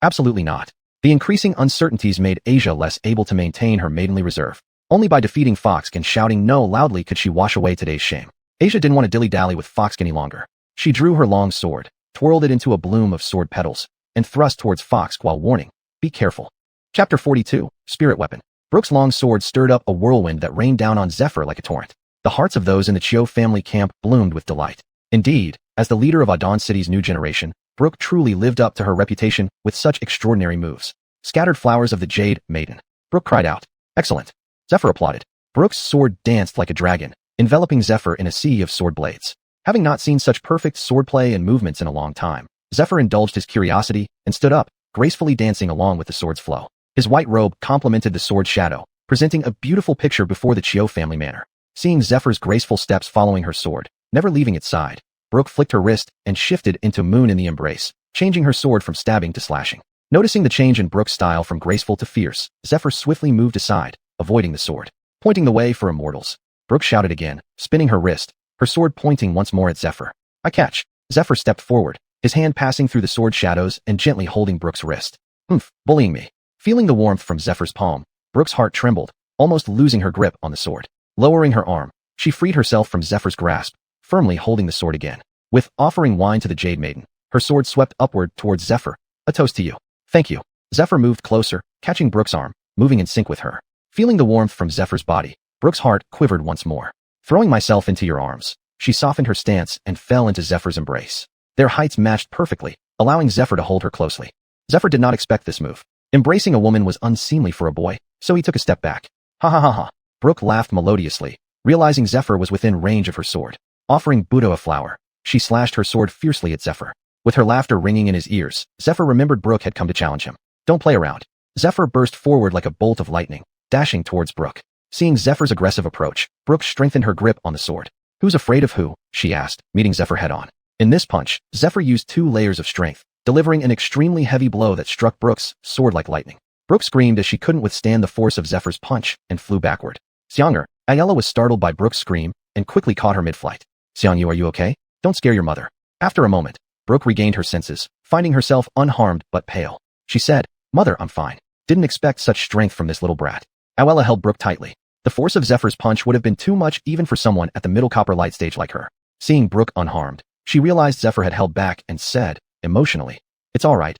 Absolutely not. The increasing uncertainties made Asia less able to maintain her maidenly reserve. Only by defeating Fox and shouting no loudly could she wash away today's shame. Asia didn't want to dilly-dally with Fox any longer. She drew her long sword, twirled it into a bloom of sword petals, and thrust towards Fox while warning, be careful. Chapter 42, Spirit Weapon. Brooke's long sword stirred up a whirlwind that rained down on Zephyr like a torrent. The hearts of those in the Chiu family camp bloomed with delight. Indeed, as the leader of Adon City's new generation, Brooke truly lived up to her reputation with such extraordinary moves. Scattered flowers of the Jade Maiden. Brooke cried out, excellent. Zephyr applauded. Brooke's sword danced like a dragon, enveloping Zephyr in a sea of sword blades. Having not seen such perfect swordplay and movements in a long time, Zephyr indulged his curiosity and stood up, gracefully dancing along with the sword's flow. His white robe complemented the sword's shadow, presenting a beautiful picture before the Chiu family manor. Seeing Zephyr's graceful steps following her sword, never leaving its side, Brooke flicked her wrist and shifted into Moon in the Embrace, changing her sword from stabbing to slashing. Noticing the change in Brooke's style from graceful to fierce, Zephyr swiftly moved aside, avoiding the sword. Pointing the way for immortals. Brooke shouted again, spinning her wrist, her sword pointing once more at Zephyr. I catch. Zephyr stepped forward, his hand passing through the sword shadows and gently holding Brooke's wrist. Bullying me. Feeling the warmth from Zephyr's palm, Brooke's heart trembled, almost losing her grip on the sword. Lowering her arm, she freed herself from Zephyr's grasp, firmly holding the sword again. With offering wine to the Jade Maiden, her sword swept upward towards Zephyr. A toast to you. Thank you. Zephyr moved closer, catching Brooke's arm, moving in sync with her. Feeling the warmth from Zephyr's body, Brooke's heart quivered once more. Throwing myself into your arms, she softened her stance and fell into Zephyr's embrace. Their heights matched perfectly, allowing Zephyr to hold her closely. Zephyr did not expect this move. Embracing a woman was unseemly for a boy, so he took a step back. Ha ha ha ha. Brooke laughed melodiously, realizing Zephyr was within range of her sword. Offering Buddha a flower, she slashed her sword fiercely at Zephyr. With her laughter ringing in his ears, Zephyr remembered Brooke had come to challenge him. Don't play around. Zephyr burst forward like a bolt of lightning, dashing towards Brooke. Seeing Zephyr's aggressive approach, Brooke strengthened her grip on the sword. Who's afraid of who? She asked, meeting Zephyr head-on. In this punch, Zephyr used 2 layers of strength, delivering an extremely heavy blow that struck Brooke's sword like lightning. Brooke screamed as she couldn't withstand the force of Zephyr's punch and flew backward. Xianger. Aella was startled by Brooke's scream and quickly caught her mid-flight. Xiangyu, are you okay? Don't scare your mother. After a moment, Brooke regained her senses, finding herself unharmed but pale. She said, Mother, I'm fine. Didn't expect such strength from this little brat. Aella held Brooke tightly. The force of Zephyr's punch would have been too much even for someone at the middle copper light stage like her. Seeing Brooke unharmed, She realized Zephyr had held back and said, emotionally, it's all right.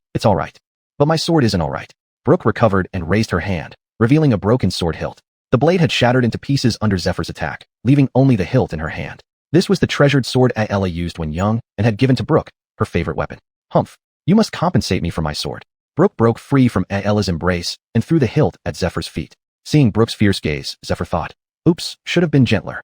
But my sword isn't all right. Brooke recovered and raised her hand, revealing a broken sword hilt. The blade had shattered into pieces under Zephyr's attack, leaving only the hilt in her hand. This was the treasured sword Aella used when young and had given to Brooke, her favorite weapon. Humph. You must compensate me for my sword. Brooke broke free from Aella's embrace and threw the hilt at Zephyr's feet. Seeing Brooke's fierce gaze, Zephyr thought, oops, should have been gentler.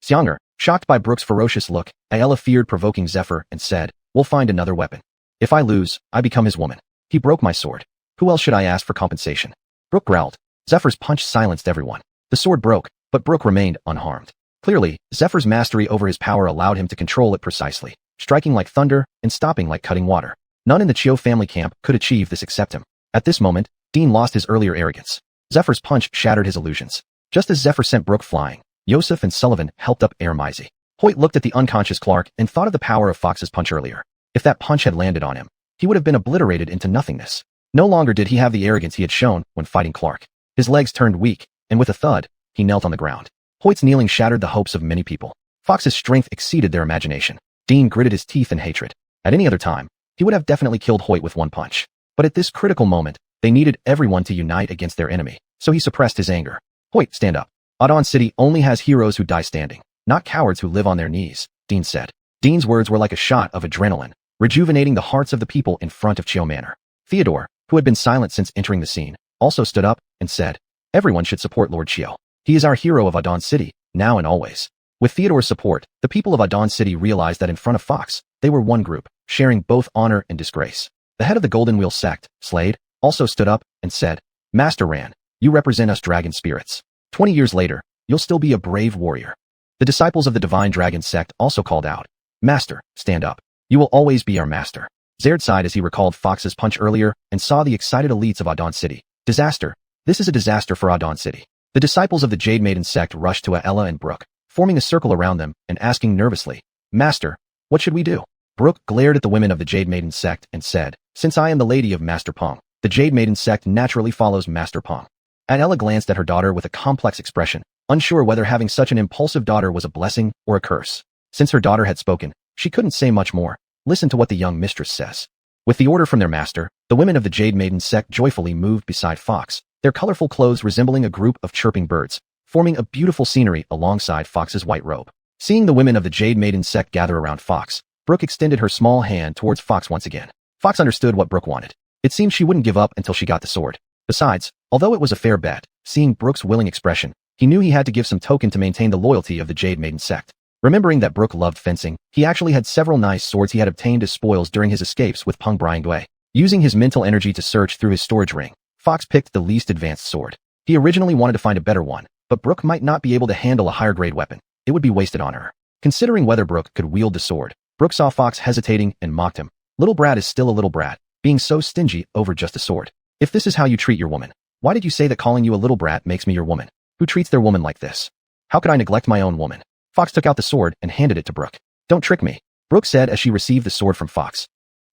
Xianger, shocked by Brooke's ferocious look, Aella feared provoking Zephyr and said, we'll find another weapon. If I lose, I become his woman. He broke my sword. Who else should I ask for compensation? Brooke growled. Zephyr's punch silenced everyone. The sword broke, but Brooke remained unharmed. Clearly, Zephyr's mastery over his power allowed him to control it precisely, striking like thunder and stopping like cutting water. None in the Chiu family camp could achieve this except him. At this moment, Dean lost his earlier arrogance. Zephyr's punch shattered his illusions. Just as Zephyr sent Brooke flying, Yosef and Sullivan helped up Ermizy. Hoyt looked at the unconscious Clark and thought of the power of Fox's punch earlier. If that punch had landed on him, he would have been obliterated into nothingness. No longer did he have the arrogance he had shown when fighting Clark. His legs turned weak, and with a thud, he knelt on the ground. Hoyt's kneeling shattered the hopes of many people. Fox's strength exceeded their imagination. Dean gritted his teeth in hatred. At any other time, he would have definitely killed Hoyt with one punch. But at this critical moment, they needed everyone to unite against their enemy, so he suppressed his anger. Hoyt, stand up. Adon City only has heroes who die standing, not cowards who live on their knees, Dean said. Dean's words were like a shot of adrenaline, rejuvenating the hearts of the people in front of Chiu Manor. Theodore, who had been silent since entering the scene, also stood up and said, everyone should support Lord Chiu. He is our hero of Adon City, now and always. With Theodore's support, the people of Adon City realized that in front of Fox, they were one group, sharing both honor and disgrace. The head of the Golden Wheel sect, Slade, also stood up and said, Master Ran, you represent us dragon spirits. 20 years later, you'll still be a brave warrior. The disciples of the Divine Dragon sect also called out, Master, stand up. You will always be our master. Zared sighed as he recalled Fox's punch earlier and saw the excited elites of Adon City. Disaster. This is a disaster for Adon City. The disciples of the Jade Maiden sect rushed to Aella and Brooke, forming a circle around them and asking nervously, Master, what should we do? Brooke glared at the women of the Jade Maiden sect and said, since I am the lady of Master Pong, the Jade Maiden sect naturally follows Master Pong. Aella glanced at her daughter with a complex expression, unsure whether having such an impulsive daughter was a blessing or a curse. Since her daughter had spoken, she couldn't say much more. Listen to what the young mistress says. With the order from their master, the women of the Jade Maiden sect joyfully moved beside Fox, their colorful clothes resembling a group of chirping birds, forming a beautiful scenery alongside Fox's white robe. Seeing the women of the Jade Maiden sect gather around Fox, Brooke extended her small hand towards Fox once again. Fox understood what Brooke wanted. It seemed she wouldn't give up until she got the sword. Besides, although it was a fair bet, seeing Brooke's willing expression, he knew he had to give some token to maintain the loyalty of the Jade Maiden sect. Remembering that Brooke loved fencing, he actually had several nice swords he had obtained as spoils during his escapes with Peng Briangdui. Using his mental energy to search through his storage ring, Fox picked the least advanced sword. He originally wanted to find a better one, but Brooke might not be able to handle a higher grade weapon. It would be wasted on her. Considering whether Brooke could wield the sword, Brooke saw Fox hesitating and mocked him. Little brat is still a little brat, being so stingy over just a sword. If this is how you treat your woman, why did you say that calling you a little brat makes me your woman? Who treats their woman like this? How could I neglect my own woman? Fox took out the sword and handed it to Brooke. Don't trick me, Brooke said as she received the sword from Fox.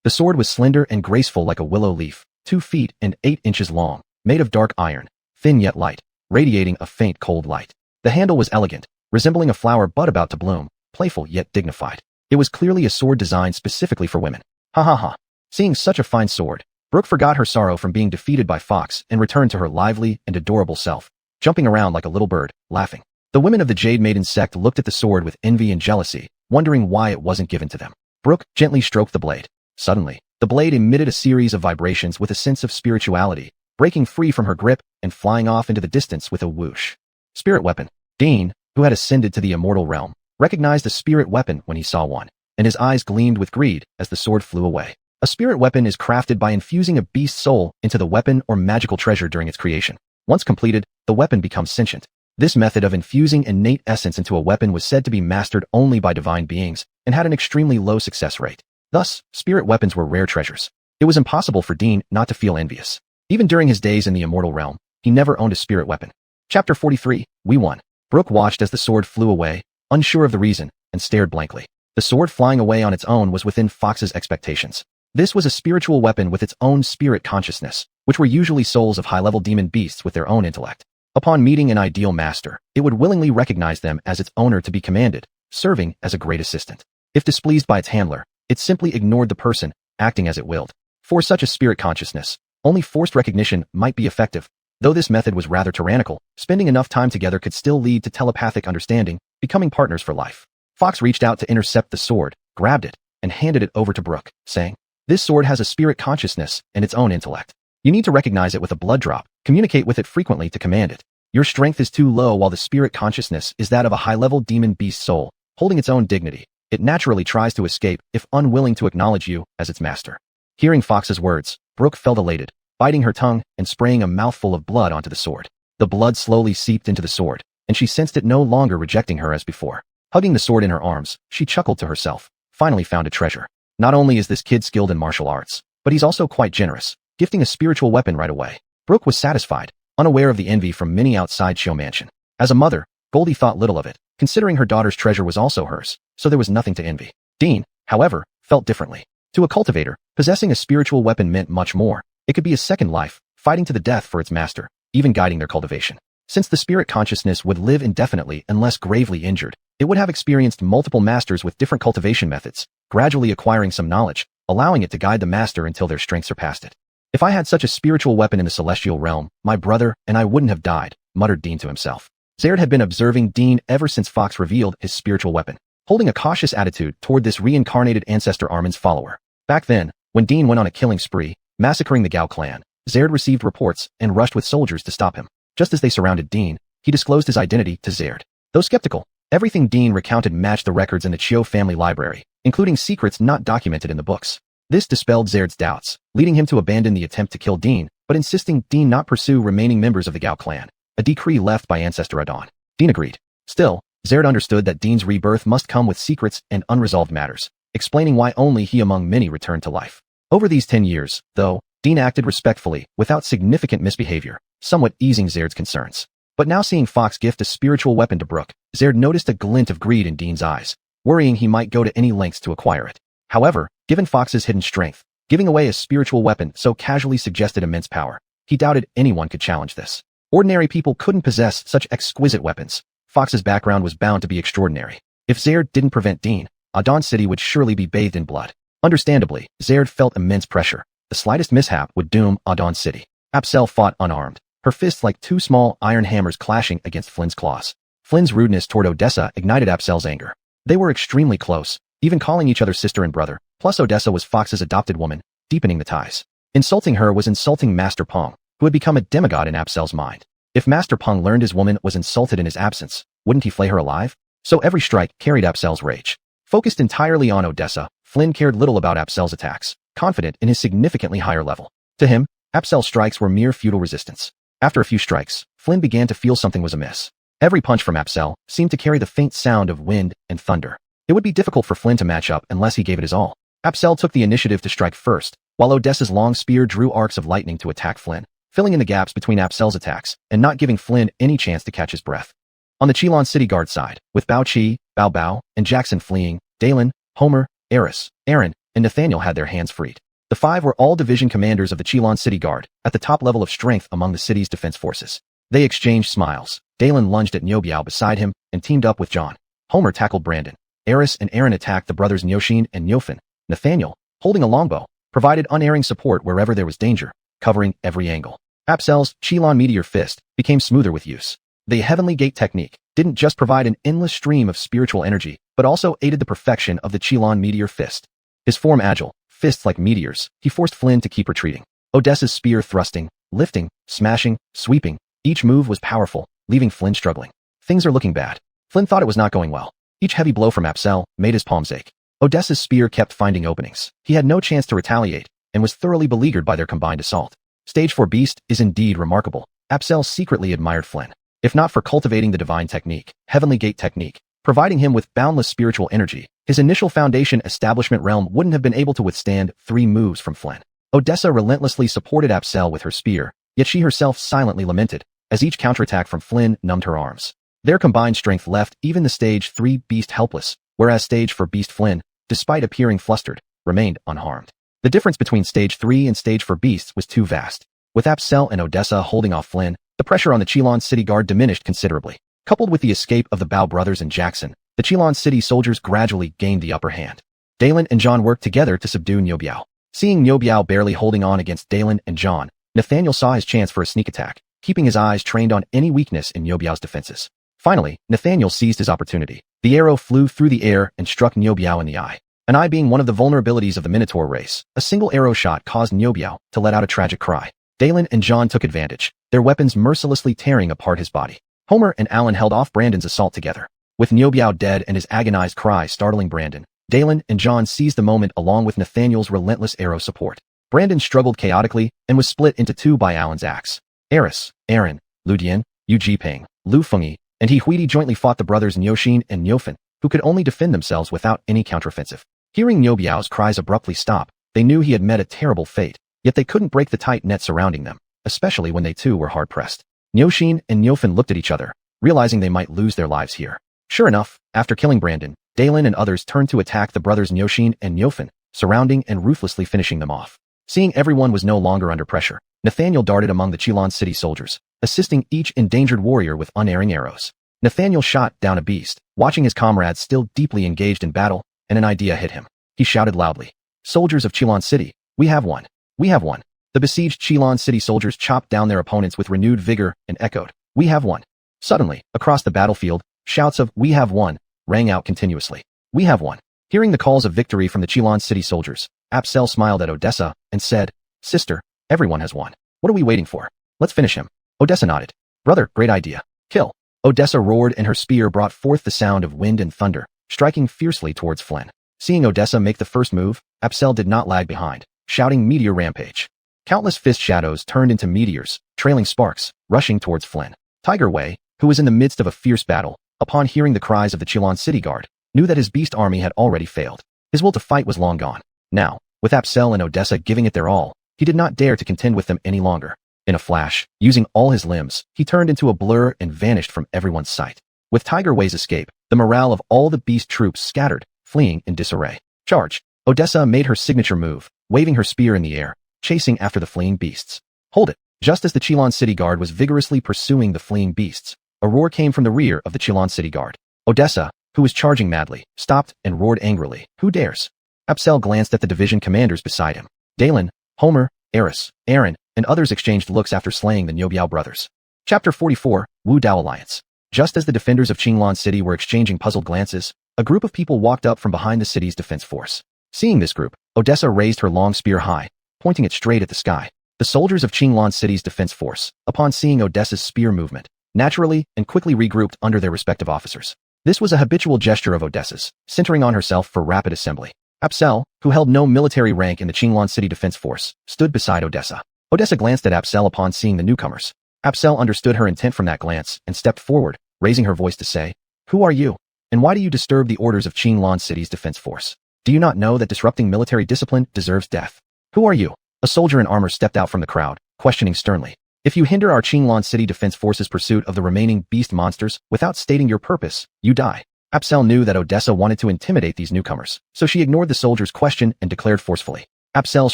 The sword was slender and graceful like a willow leaf, 2 feet and 8 inches long, made of dark iron, thin yet light, radiating a faint cold light. The handle was elegant, resembling a flower bud about to bloom, playful yet dignified. It was clearly a sword designed specifically for women. Ha ha ha. Seeing such a fine sword, Brooke forgot her sorrow from being defeated by Fox and returned to her lively and adorable self, jumping around like a little bird, laughing. The women of the Jade Maiden sect looked at the sword with envy and jealousy, wondering why it wasn't given to them. Brooke gently stroked the blade. Suddenly, the blade emitted a series of vibrations with a sense of spirituality, breaking free from her grip and flying off into the distance with a whoosh. Spirit weapon. Dean, who had ascended to the immortal realm, recognized a spirit weapon when he saw one, and his eyes gleamed with greed as the sword flew away. A spirit weapon is crafted by infusing a beast's soul into the weapon or magical treasure during its creation. Once completed, the weapon becomes sentient. This method of infusing innate essence into a weapon was said to be mastered only by divine beings and had an extremely low success rate. Thus, spirit weapons were rare treasures. It was impossible for Dean not to feel envious. Even during his days in the immortal realm, he never owned a spirit weapon. Chapter 43, We Won. Brooke watched as the sword flew away, unsure of the reason, and stared blankly. The sword flying away on its own was within Fox's expectations. This was a spiritual weapon with its own spirit consciousness, which were usually souls of high-level demon beasts with their own intellect. Upon meeting an ideal master, it would willingly recognize them as its owner to be commanded, serving as a great assistant. If displeased by its handler, it simply ignored the person, acting as it willed. For such a spirit consciousness, only forced recognition might be effective. Though this method was rather tyrannical, spending enough time together could still lead to telepathic understanding, becoming partners for life. Fox reached out to intercept the sword, grabbed it, and handed it over to Brooke, saying, "This sword has a spirit consciousness and its own intellect. You need to recognize it with a blood drop, communicate with it frequently to command it. Your strength is too low while the spirit consciousness is that of a high-level demon beast soul, holding its own dignity. It naturally tries to escape if unwilling to acknowledge you as its master." Hearing Fox's words, Brooke felt elated, biting her tongue and spraying a mouthful of blood onto the sword. The blood slowly seeped into the sword, and she sensed it no longer rejecting her as before. Hugging the sword in her arms, she chuckled to herself, finally found a treasure. Not only is this kid skilled in martial arts, but he's also quite generous, gifting a spiritual weapon right away. Brooke was satisfied, unaware of the envy from many outside Show Mansion. As a mother, Goldie thought little of it, considering her daughter's treasure was also hers, so there was nothing to envy. Dean, however, felt differently. To a cultivator, possessing a spiritual weapon meant much more. It could be a second life, fighting to the death for its master, even guiding their cultivation. Since the spirit consciousness would live indefinitely unless gravely injured, it would have experienced multiple masters with different cultivation methods, gradually acquiring some knowledge, allowing it to guide the master until their strength surpassed it. "If I had such a spiritual weapon in the celestial realm, my brother and I wouldn't have died," muttered Dean to himself. Zared had been observing Dean ever since Fox revealed his spiritual weapon, holding a cautious attitude toward this reincarnated ancestor Armin's follower. Back then, when Dean went on a killing spree, massacring the Gao clan, Zared received reports and rushed with soldiers to stop him. Just as they surrounded Dean, he disclosed his identity to Zared. Though skeptical, everything Dean recounted matched the records in the Chiu family library, including secrets not documented in the books. This dispelled Zared's doubts, leading him to abandon the attempt to kill Dean, but insisting Dean not pursue remaining members of the Gao clan, a decree left by ancestor Adon. Dean agreed. Still, Zared understood that Dean's rebirth must come with secrets and unresolved matters, explaining why only he among many returned to life. Over these 10 years, though, Dean acted respectfully, without significant misbehavior, somewhat easing Zared's concerns. But now seeing Fox gift a spiritual weapon to Brooke, Zared noticed a glint of greed in Dean's eyes, worrying he might go to any lengths to acquire it. However, given Fox's hidden strength, giving away a spiritual weapon so casually suggested immense power. He doubted anyone could challenge this. Ordinary people couldn't possess such exquisite weapons. Fox's background was bound to be extraordinary. If Zared didn't prevent Dean, Adon City would surely be bathed in blood. Understandably, Zared felt immense pressure. The slightest mishap would doom Adon City. Apsel fought unarmed, her fists like two small iron hammers clashing against Flynn's claws. Flynn's rudeness toward Odessa ignited Apsel's anger. They were extremely close, even calling each other sister and brother, plus Odessa was Fox's adopted woman, deepening the ties. Insulting her was insulting Master Peng, who had become a demigod in Apsel's mind. If Master Peng learned his woman was insulted in his absence, wouldn't he flay her alive? So every strike carried Apsel's rage. Focused entirely on Odessa, Flynn cared little about Apsel's attacks, confident in his significantly higher level. To him, Apsel's strikes were mere futile resistance. After a few strikes, Flynn began to feel something was amiss. Every punch from Apsel seemed to carry the faint sound of wind and thunder. It would be difficult for Flynn to match up unless he gave it his all. Apsel took the initiative to strike first, while Odessa's long spear drew arcs of lightning to attack Flynn, filling in the gaps between Apsel's attacks and not giving Flynn any chance to catch his breath. On the Qilin City Guard side, with Bao Qi, Bao Bao, and Jackson fleeing, Dalen, Homer, Eris, Aaron, and Nathaniel had their hands freed. The five were all division commanders of the Qilin City Guard, at the top level of strength among the city's defense forces. They exchanged smiles. Dalen lunged at Nyobiao beside him and teamed up with John. Homer tackled Brandon. Eris and Aaron attacked the brothers Nyoshin and Nyofin. Nathaniel, holding a longbow, provided unerring support wherever there was danger, covering every angle. Apsel's Qilin Meteor Fist became smoother with use. The Heavenly Gate technique didn't just provide an endless stream of spiritual energy, but also aided the perfection of the Qilin Meteor Fist. His form agile, fists like meteors, he forced Flynn to keep retreating. Odessa's spear thrusting, lifting, smashing, sweeping, each move was powerful, leaving Flynn struggling. Things are looking bad. Flynn thought it was not going well. Each heavy blow from Apsel made his palms ache. Odessa's spear kept finding openings. He had no chance to retaliate, and was thoroughly beleaguered by their combined assault. Stage 4 Beast is indeed remarkable. Apsel secretly admired Flynn. If not for cultivating the divine technique, Heavenly Gate technique, providing him with boundless spiritual energy, his initial foundation establishment realm wouldn't have been able to withstand 3 moves from Flynn. Odessa relentlessly supported Apsel with her spear, yet she herself silently lamented, as each counterattack from Flynn numbed her arms. Their combined strength left even the Stage 3 Beast helpless, whereas Stage 4 Beast Flynn, despite appearing flustered, remained unharmed. The difference between Stage 3 and Stage 4 Beasts was too vast. With Apsel and Odessa holding off Flynn, the pressure on the Qilin City Guard diminished considerably. Coupled with the escape of the Bao brothers and Jackson, the Qilin City soldiers gradually gained the upper hand. Dalen and John worked together to subdue Niu Biao. Seeing Niu Biao barely holding on against Dalen and John, Nathaniel saw his chance for a sneak attack, keeping his eyes trained on any weakness in Niu Biao's defenses. Finally, Nathaniel seized his opportunity. The arrow flew through the air and struck Niu Biao in the eye. An eye being one of the vulnerabilities of the Minotaur race, a single arrow shot caused Niu Biao to let out a tragic cry. Dalen and John took advantage, their weapons mercilessly tearing apart his body. Homer and Alan held off Brandon's assault together. With Niu Biao dead and his agonized cry startling Brandon, Dalen and John seized the moment along with Nathaniel's relentless arrow support. Brandon struggled chaotically and was split into two by Alan's axe. Eris, Aaron, Lu Dian, Yu Jiping, Lu Fengyi, and He Huidi jointly fought the brothers Niuxin and Niufen, who could only defend themselves without any counteroffensive. Hearing Niu Biao's cries abruptly stop, they knew he had met a terrible fate, yet they couldn't break the tight net surrounding them, especially when they too were hard-pressed. Niuxin and Niufen looked at each other, realizing they might lose their lives here. Sure enough, after killing Brandon, Dalen and others turned to attack the brothers Niuxin and Niufen, surrounding and ruthlessly finishing them off. Seeing everyone was no longer under pressure, Nathaniel darted among the Qilin City soldiers, assisting each endangered warrior with unerring arrows. Nathaniel shot down a beast, watching his comrades still deeply engaged in battle, and an idea hit him. He shouted loudly, "Soldiers of Qilin City, we have won! We have won!" The besieged Qilin City soldiers chopped down their opponents with renewed vigor and echoed, "We have won!" Suddenly, across the battlefield, shouts of "We have won!" rang out continuously. "We have won!" Hearing the calls of victory from the Qilin City soldiers, Apsel smiled at Odessa and said, "Sister, everyone has won. What are we waiting for? Let's finish him." Odessa nodded. "Brother, great idea. Kill." Odessa roared and her spear brought forth the sound of wind and thunder, striking fiercely towards Flynn. Seeing Odessa make the first move, Apsel did not lag behind, shouting "Meteor Rampage." Countless fist shadows turned into meteors, trailing sparks, rushing towards Flynn. Tiger Wei, who was in the midst of a fierce battle, upon hearing the cries of the Qilin City Guard, knew that his beast army had already failed. His will to fight was long gone. Now, with Apsel and Odessa giving it their all, he did not dare to contend with them any longer. In a flash, using all his limbs, he turned into a blur and vanished from everyone's sight. With Tiger Wei's escape, the morale of all the beast troops scattered, fleeing in disarray. Charge! Odessa made her signature move, waving her spear in the air, chasing after the fleeing beasts. Hold it! Just as the Qilin City Guard was vigorously pursuing the fleeing beasts, a roar came from the rear of the Qilin City Guard. Odessa, who was charging madly, stopped and roared angrily, "Who dares?" Apsel glanced at the division commanders beside him. Dalen, Homer, Eris, Aaron, and others exchanged looks after slaying the Niu Biao brothers. Chapter 44, Wu Dao Alliance. Just as the defenders of Qilin City were exchanging puzzled glances, a group of people walked up from behind the city's defense force. Seeing this group, Odessa raised her long spear high, pointing it straight at the sky. The soldiers of Qilin City's defense force, upon seeing Odessa's spear movement, naturally and quickly regrouped under their respective officers. This was a habitual gesture of Odessa's, centering on herself for rapid assembly. Apsel, who held no military rank in the Qilin City defense force, stood beside Odessa. Odessa glanced at Apsel upon seeing the newcomers. Apsel understood her intent from that glance and stepped forward, raising her voice to say, "Who are you? And why do you disturb the orders of Qilin City's defense force? Do you not know that disrupting military discipline deserves death? Who are you?" A soldier in armor stepped out from the crowd, questioning sternly, "If you hinder our Qilin City defense force's pursuit of the remaining beast monsters without stating your purpose, you die." Apsel knew that Odessa wanted to intimidate these newcomers, so she ignored the soldier's question and declared forcefully. Apsel's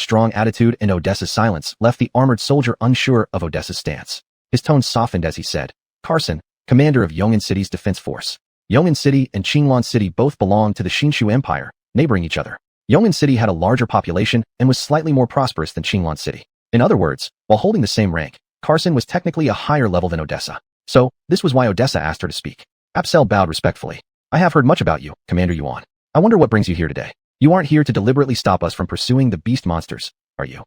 strong attitude and Odessa's silence left the armored soldier unsure of Odessa's stance. His tone softened as he said, "Carson, commander of Yongin City's defense force. Yongin City and Qilin City both belonged to the Xinshu Empire, neighboring each other. Yongin City had a larger population and was slightly more prosperous than Qilin City. In other words, while holding the same rank, Carson was technically a higher level than Odessa. So, this was why Odessa asked her to speak." Apsel bowed respectfully. "I have heard much about you, Commander Yuan. I wonder what brings you here today. You aren't here to deliberately stop us from pursuing the beast monsters, are you?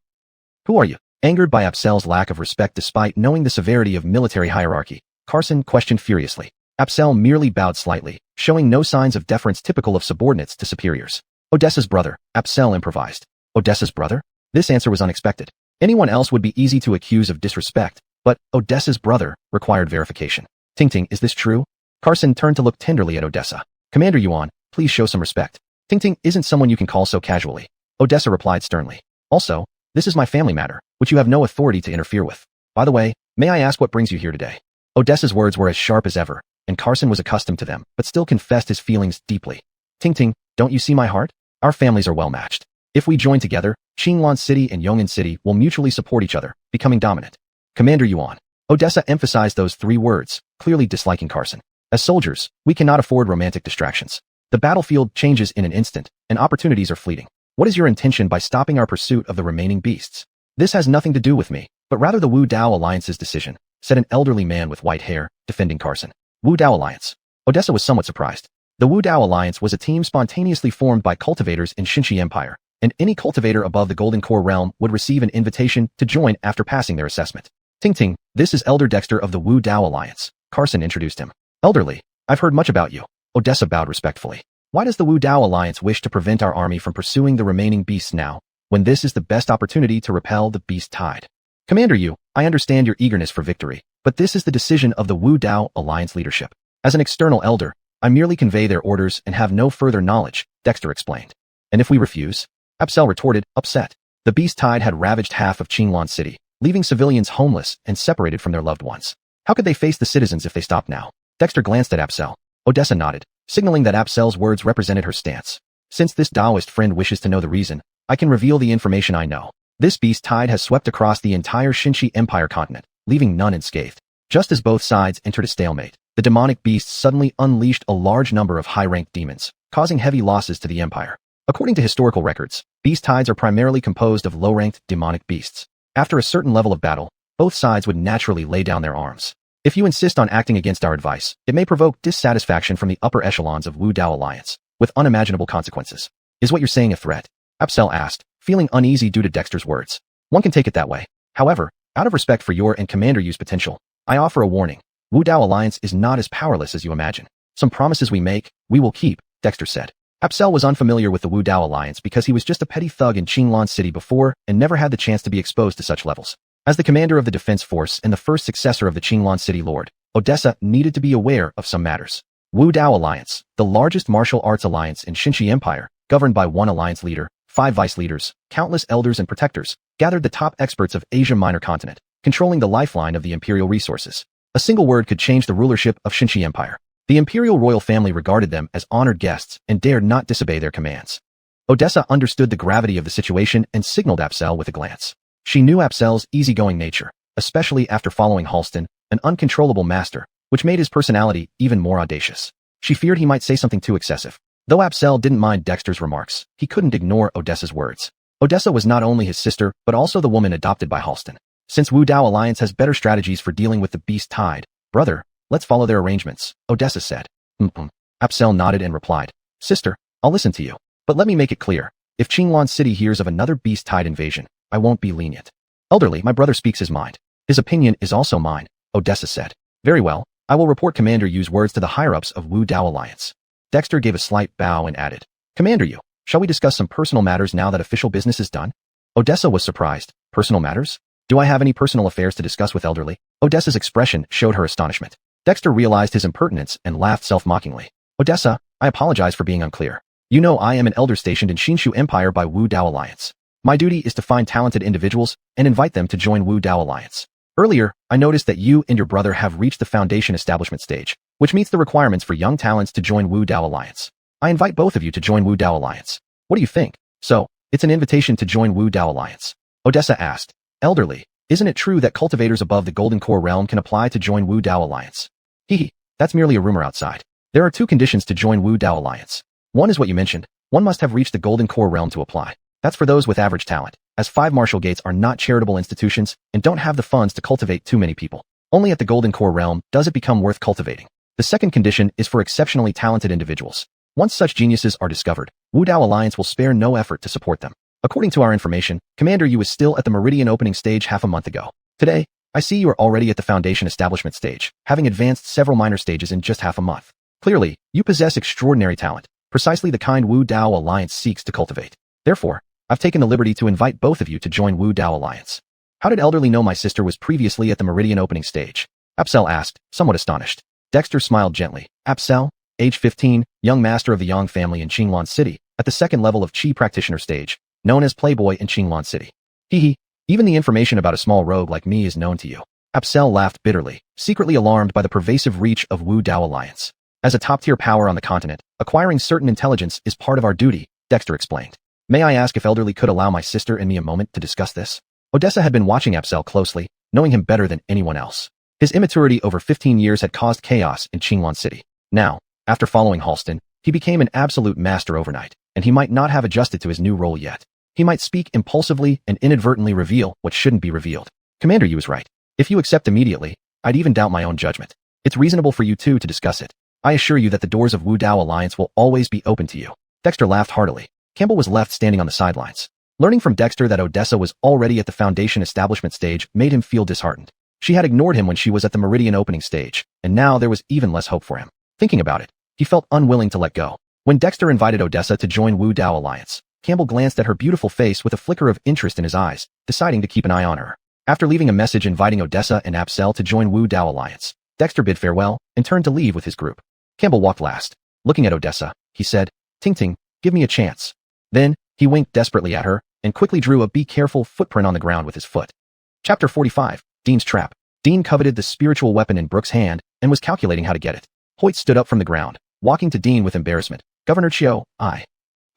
Who are you?" Angered by Apsel's lack of respect despite knowing the severity of military hierarchy, Carson questioned furiously. Apsel merely bowed slightly, showing no signs of deference typical of subordinates to superiors. "Odessa's brother," Apsel improvised. "Odessa's brother?" This answer was unexpected. Anyone else would be easy to accuse of disrespect, but Odessa's brother required verification. "Tingting, is this true?" Carson turned to look tenderly at Odessa. "Commander Yuan, please show some respect. Tingting isn't someone you can call so casually." Odessa replied sternly. "Also, this is my family matter, which you have no authority to interfere with. By the way, may I ask what brings you here today?" Odessa's words were as sharp as ever, and Carson was accustomed to them, but still confessed his feelings deeply. "Tingting, don't you see my heart? Our families are well matched. If we join together, Qilin City and Yongin City will mutually support each other, becoming dominant." "Commander Yuan." Odessa emphasized those 3 words, clearly disliking Carson. As soldiers, we cannot afford romantic distractions. The battlefield changes in an instant, and opportunities are fleeting. What is your intention by stopping our pursuit of the remaining beasts? This has nothing to do with me, but rather the Wu Dao Alliance's decision, said an elderly man with white hair, defending Carson. Wu Dao Alliance. Odessa was somewhat surprised. The Wu Dao Alliance was a team spontaneously formed by cultivators in Xinshi Empire, and any cultivator above the Golden Core realm would receive an invitation to join after passing their assessment. Ting Ting, this is Elder Dexter of the Wu Dao Alliance, Carson introduced him. Elderly, I've heard much about you. Odessa bowed respectfully. Why does the Wu Dao Alliance wish to prevent our army from pursuing the remaining beasts now, when this is the best opportunity to repel the beast tide? Commander Yu, I understand your eagerness for victory, but this is the decision of the Wu Dao Alliance leadership. As an external elder, I merely convey their orders and have no further knowledge, Dexter explained. And if we refuse? Apsel retorted, upset. The beast tide had ravaged half of Qinglan City, leaving civilians homeless and separated from their loved ones. How could they face the citizens if they stopped now? Dexter glanced at Apsel. Odessa nodded, signaling that Apsel's words represented her stance. Since this Taoist friend wishes to know the reason, I can reveal the information I know. This beast tide has swept across the entire Xinshi Empire continent, leaving none unscathed. Just as both sides entered a stalemate, the demonic beasts suddenly unleashed a large number of high-ranked demons, causing heavy losses to the empire. According to historical records, beast tides are primarily composed of low-ranked demonic beasts. After a certain level of battle, both sides would naturally lay down their arms. If you insist on acting against our advice, it may provoke dissatisfaction from the upper echelons of Wu Dao Alliance, with unimaginable consequences. Is what you're saying a threat? Apsel asked, feeling uneasy due to Dexter's words. One can take it that way. However, out of respect for your and Commander Yu's potential, I offer a warning. Wu Dao Alliance is not as powerless as you imagine. Some promises we make, we will keep, Dexter said. Apsel was unfamiliar with the Wu Dao Alliance because he was just a petty thug in Qinglan City before and never had the chance to be exposed to such levels. As the commander of the defense force and the first successor of the Qinglan City Lord, Odessa needed to be aware of some matters. Wu Dao Alliance, the largest martial arts alliance in Xinshi Empire, governed by one alliance leader, 5 vice leaders, countless elders and protectors, gathered the top experts of Asia Minor continent, controlling the lifeline of the imperial resources. A single word could change the rulership of Xinshi Empire. The imperial royal family regarded them as honored guests and dared not disobey their commands. Odessa understood the gravity of the situation and signaled Apsel with a glance. She knew Apsel's easygoing nature, especially after following Halston, an uncontrollable master, which made his personality even more audacious. She feared he might say something too excessive. Though Apsel didn't mind Dexter's remarks, he couldn't ignore Odessa's words. Odessa was not only his sister, but also the woman adopted by Halston. Since Wu Dao Alliance has better strategies for dealing with the beast tide, brother, let's follow their arrangements, Odessa said. Apsel nodded and replied, Sister, I'll listen to you. But let me make it clear, if Qinglan City hears of another beast tide invasion, I won't be lenient. Elderly, my brother speaks his mind. His opinion is also mine, Odessa said. Very well, I will report Commander Yu's words to the higher-ups of Wu Dao Alliance. Dexter gave a slight bow and added, Commander Yu, shall we discuss some personal matters now that official business is done? Odessa was surprised. Personal matters? Do I have any personal affairs to discuss with Elderly? Odessa's expression showed her astonishment. Dexter realized his impertinence and laughed self-mockingly. Odessa, I apologize for being unclear. You know I am an elder stationed in Xinshu Empire by Wu Dao Alliance. My duty is to find talented individuals and invite them to join Wu Dao Alliance. Earlier, I noticed that you and your brother have reached the foundation establishment stage, which meets the requirements for young talents to join Wu Dao Alliance. I invite both of you to join Wu Dao Alliance. What do you think? So, it's an invitation to join Wu Dao Alliance. Odessa asked. Elderly, isn't it true that cultivators above the Golden Core realm can apply to join Wu Dao Alliance? That's merely a rumor outside. There are 2 conditions to join Wu Dao Alliance. One is what you mentioned. One must have reached the Golden Core realm to apply. That's for those with average talent, as 5 martial gates are not charitable institutions and don't have the funds to cultivate too many people. Only at the Golden Core realm does it become worth cultivating. The second condition is for exceptionally talented individuals. Once such geniuses are discovered, Wu Dao Alliance will spare no effort to support them. According to our information, Commander Yu was still at the Meridian opening stage half a month ago. Today, I see you are already at the Foundation establishment stage, having advanced several minor stages in just half a month. Clearly, you possess extraordinary talent, precisely the kind Wu Dao Alliance seeks to cultivate. Therefore, I've taken the liberty to invite both of you to join Wu Dao Alliance. How did Elderly know my sister was previously at the Meridian opening stage? Apsel asked, somewhat astonished. Dexter smiled gently. Apsel, age 15, young master of the Yang family in Qinglan City, at the second level of Qi practitioner stage, known as Playboy in Qinglan City. Even the information about a small rogue like me is known to you. Apsel laughed bitterly, secretly alarmed by the pervasive reach of Wu Dao Alliance. As a top-tier power on the continent, acquiring certain intelligence is part of our duty, Dexter explained. May I ask if Elderly could allow my sister and me a moment to discuss this? Odessa had been watching Apsel closely, knowing him better than anyone else. His immaturity over 15 years had caused chaos in Qinglan City. Now, after following Halston, he became an absolute master overnight, and he might not have adjusted to his new role yet. He might speak impulsively and inadvertently reveal what shouldn't be revealed. Commander Yu was right. If you accept immediately, I'd even doubt my own judgment. It's reasonable for you two to discuss it. I assure you that the doors of Wu Dao Alliance will always be open to you. Dexter laughed heartily. Campbell was left standing on the sidelines. Learning from Dexter that Odessa was already at the Foundation establishment stage made him feel disheartened. She had ignored him when she was at the Meridian opening stage, and now there was even less hope for him. Thinking about it, he felt unwilling to let go. When Dexter invited Odessa to join Wu Dao Alliance, Campbell glanced at her beautiful face with a flicker of interest in his eyes, deciding to keep an eye on her. After leaving a message inviting Odessa and Apsel to join Wu Dao Alliance, Dexter bid farewell and turned to leave with his group. Campbell walked last. Looking at Odessa, he said, "Ting Ting, give me a chance." Then, he winked desperately at her and quickly drew a "be careful" footprint on the ground with his foot. Chapter 45, Dean's Trap. Dean coveted the spiritual weapon in Brooke's hand and was calculating how to get it. Hoyt stood up from the ground, walking to Dean with embarrassment. "Governor Chiu, I."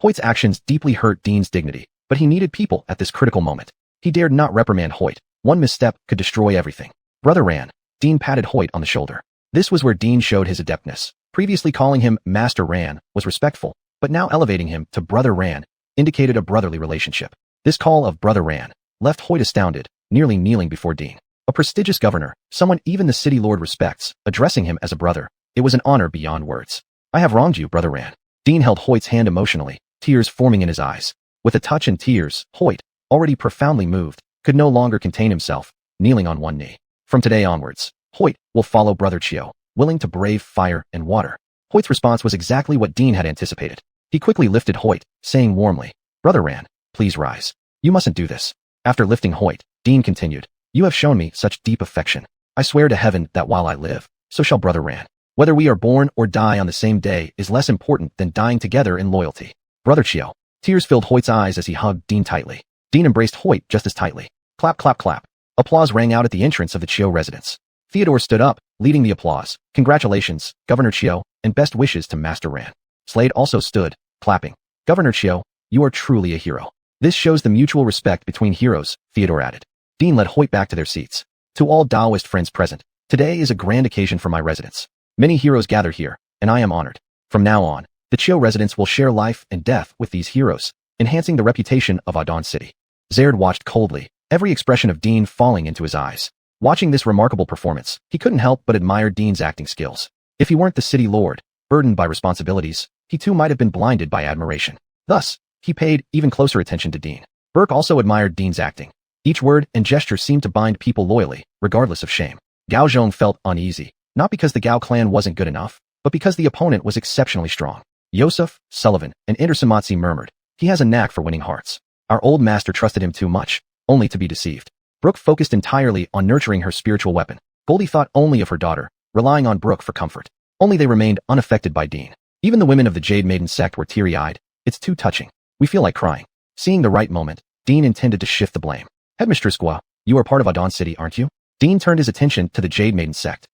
Hoyt's actions deeply hurt Dean's dignity, but he needed people at this critical moment. He dared not reprimand Hoyt. One misstep could destroy everything. "Brother Ran." Dean patted Hoyt on the shoulder. This was where Dean showed his adeptness. Previously calling him Master Ran was respectful, but now elevating him to Brother Ran indicated a brotherly relationship. This call of Brother Ran left Hoyt astounded, nearly kneeling before Dean. A prestigious governor, someone even the city lord respects, addressing him as a brother. It was an honor beyond words. "I have wronged you, Brother Ran." Dean held Hoyt's hand emotionally, tears forming in his eyes. With a touch and tears, Hoyt, already profoundly moved, could no longer contain himself, kneeling on one knee. From today onwards, Hoyt will follow Brother Chiu, willing to brave fire and water. Hoyt's response was exactly what Dean had anticipated. He quickly lifted Hoyt, saying warmly, "Brother Ran, please rise. You mustn't do this." After lifting Hoyt, Dean continued, "You have shown me such deep affection. I swear to heaven that while I live, so shall Brother Ran. Whether we are born or die on the same day is less important than dying together in loyalty. Brother Chiu." Tears filled Hoyt's eyes as he hugged Dean tightly. Dean embraced Hoyt just as tightly. Clap, clap, clap. Applause rang out at the entrance of the Chiu residence. Theodore stood up, leading the applause. "Congratulations, Governor Chiu, and best wishes to Master Ran." Slade also stood, clapping. "Governor Chiu, you are truly a hero. This shows the mutual respect between heroes," Theodore added. Dean led Hoyt back to their seats. "To all Taoist friends present, today is a grand occasion for my residence. Many heroes gather here, and I am honored. From now on, the Chiu residents will share life and death with these heroes, enhancing the reputation of Adon City." Zared watched coldly, every expression of Dean falling into his eyes. Watching this remarkable performance, he couldn't help but admire Dean's acting skills. If he weren't the city lord, burdened by responsibilities, he too might have been blinded by admiration. Thus, he paid even closer attention to Dean. Burke also admired Dean's acting. Each word and gesture seemed to bind people loyally, regardless of shame. Gao Zhong felt uneasy, not because the Gao clan wasn't good enough, but because the opponent was exceptionally strong. Yosef, Sullivan, and Intersamatsi murmured, "He has a knack for winning hearts. Our old master trusted him too much, only to be deceived." Brooke focused entirely on nurturing her spiritual weapon. Goldie thought only of her daughter, relying on Brooke for comfort. Only they remained unaffected by Dean. Even the women of the Jade Maiden sect were teary-eyed. "It's too touching. We feel like crying." Seeing the right moment, Dean intended to shift the blame. "Headmistress Gua, you are part of Adon City, aren't you?" Dean turned his attention to the Jade Maiden sect.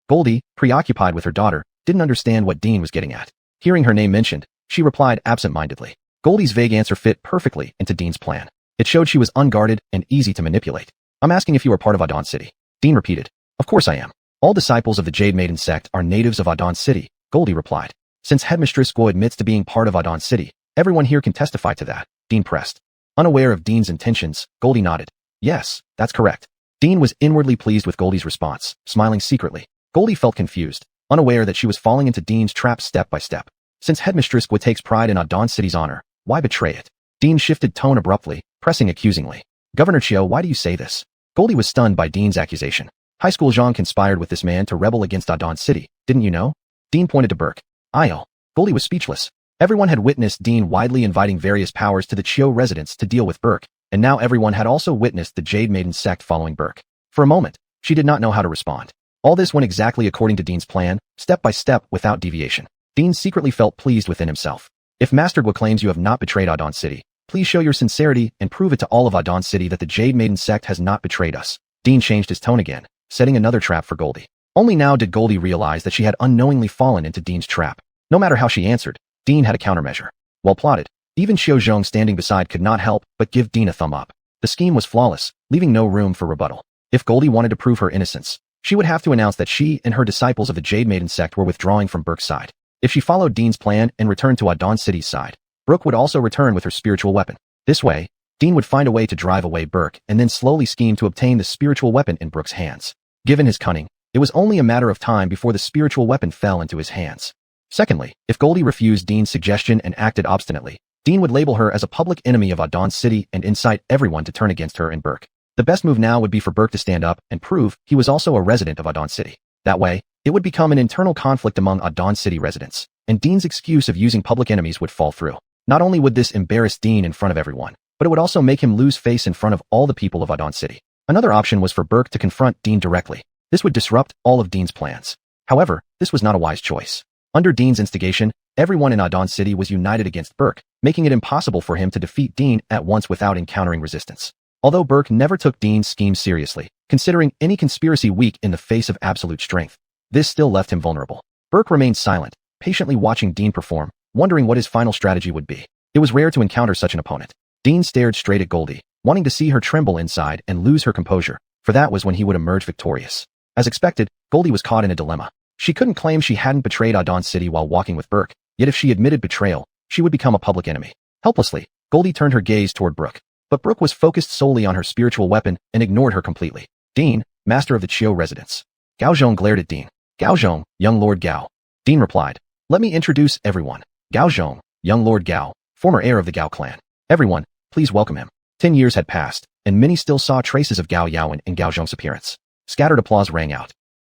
Goldie, preoccupied with her daughter, didn't understand what Dean was getting at. Hearing her name mentioned, she replied absent-mindedly. Goldie's vague answer fit perfectly into Dean's plan. It showed she was unguarded and easy to manipulate. "I'm asking if you are part of Adon City." Dean repeated. "Of course I am. All disciples of the Jade Maiden sect are natives of Adon City," Goldie replied. "Since Headmistress Guo admits to being part of Adon City, everyone here can testify to that," Dean pressed. Unaware of Dean's intentions, Goldie nodded. "Yes, that's correct." Dean was inwardly pleased with Goldie's response, smiling secretly. Goldie felt confused, unaware that she was falling into Dean's trap step by step. Since Headmistress Guo takes pride in Adon City's honor, why betray it? Dean shifted tone abruptly, pressing accusingly. "Governor Chiu, why do you say this?" Goldie was stunned by Dean's accusation. "High School Zhang conspired with this man to rebel against Adon City, didn't you know?" Dean pointed to Burke. "I'll." Goldie was speechless. Everyone had witnessed Dean widely inviting various powers to the Chiu residents to deal with Burke, and now everyone had also witnessed the Jade Maiden sect following Burke. For a moment, she did not know how to respond. All this went exactly according to Dean's plan, step by step without deviation. Dean secretly felt pleased within himself. "If Master Guo claims you have not betrayed Adon City, please show your sincerity and prove it to all of Adon City that the Jade Maiden sect has not betrayed us." Dean changed his tone again, setting another trap for Goldie. Only now did Goldie realize that she had unknowingly fallen into Dean's trap. No matter how she answered, Dean had a countermeasure. Well plotted. Even Xiao Zhong standing beside could not help but give Dean a thumb up. The scheme was flawless, leaving no room for rebuttal. If Goldie wanted to prove her innocence, She would have to announce that she and her disciples of the Jade Maiden sect were withdrawing from Burke's side. If she followed Dean's plan and returned to Adon City's side, Brooke would also return with her spiritual weapon. This way, Dean would find a way to drive away Burke and then slowly scheme to obtain the spiritual weapon in Brooke's hands. Given his cunning, it was only a matter of time before the spiritual weapon fell into his hands. Secondly, if Goldie refused Dean's suggestion and acted obstinately, Dean would label her as a public enemy of Adon City and incite everyone to turn against her and Burke. The best move now would be for Burke to stand up and prove he was also a resident of Adon City. That way, it would become an internal conflict among Adon City residents, and Dean's excuse of using public enemies would fall through. Not only would this embarrass Dean in front of everyone, but it would also make him lose face in front of all the people of Adon City. Another option was for Burke to confront Dean directly. This would disrupt all of Dean's plans. However, this was not a wise choice. Under Dean's instigation, everyone in Adon City was united against Burke, making it impossible for him to defeat Dean at once without encountering resistance. Although Burke never took Dean's scheme seriously, considering any conspiracy weak in the face of absolute strength, this still left him vulnerable. Burke remained silent, patiently watching Dean perform, wondering what his final strategy would be. It was rare to encounter such an opponent. Dean stared straight at Goldie, wanting to see her tremble inside and lose her composure, for that was when he would emerge victorious. As expected, Goldie was caught in a dilemma. She couldn't claim she hadn't betrayed Adon City while walking with Burke, yet if she admitted betrayal, she would become a public enemy. Helplessly, Goldie turned her gaze toward Brooke. But Brooke was focused solely on her spiritual weapon and ignored her completely. Dean, master of the Chiu residence. Gao Zhong glared at Dean. Gao Zhong, young Lord Gao. Dean replied, let me introduce everyone. Gao Zhong, young Lord Gao, former heir of the Gao clan. Everyone, please welcome him. 10 years had passed, and many still saw traces of Gao Yaowen in Gao Zhong's appearance. Scattered applause rang out.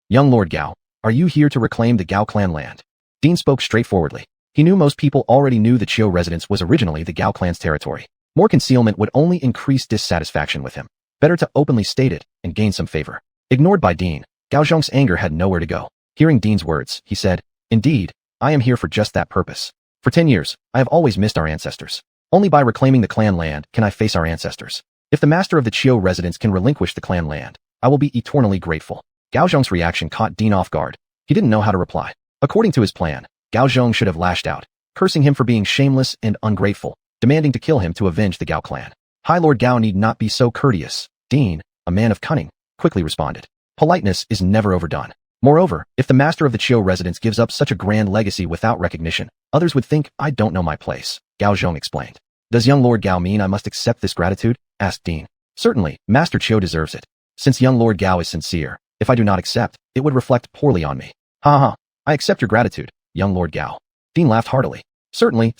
Young Lord Gao, are you here to reclaim the Gao clan land? Dean spoke straightforwardly. He knew most people already knew the Chiu residence was originally the Gao clan's territory. More concealment would only increase dissatisfaction with him. Better to openly state it and gain some favor. Ignored by Dean, Gao Zhong's anger had nowhere to go. Hearing Dean's words, he said, indeed, I am here for just that purpose. For 10 years, I have always missed our ancestors. Only by reclaiming the clan land can I face our ancestors. If the master of the Chiu residence can relinquish the clan land, I will be eternally grateful. Gao Zhong's reaction caught Dean off guard. He didn't know how to reply. According to his plan, Gao Zhong should have lashed out, cursing him for being shameless and ungrateful, demanding to kill him to avenge the Gao clan. High Lord Gao need not be so courteous. Dean, a man of cunning, quickly responded. Politeness is never overdone. Moreover, if the master of the Chiu residence gives up such a grand legacy without recognition, others would think I don't know my place, Gao Zhong explained. Does young Lord Gao mean I must accept this gratitude? Asked Dean. Certainly, Master Chiu deserves it. Since young Lord Gao is sincere, if I do not accept, it would reflect poorly on me. Ha ha, I accept your gratitude, young Lord Gao. Dean laughed heartily. Certainly,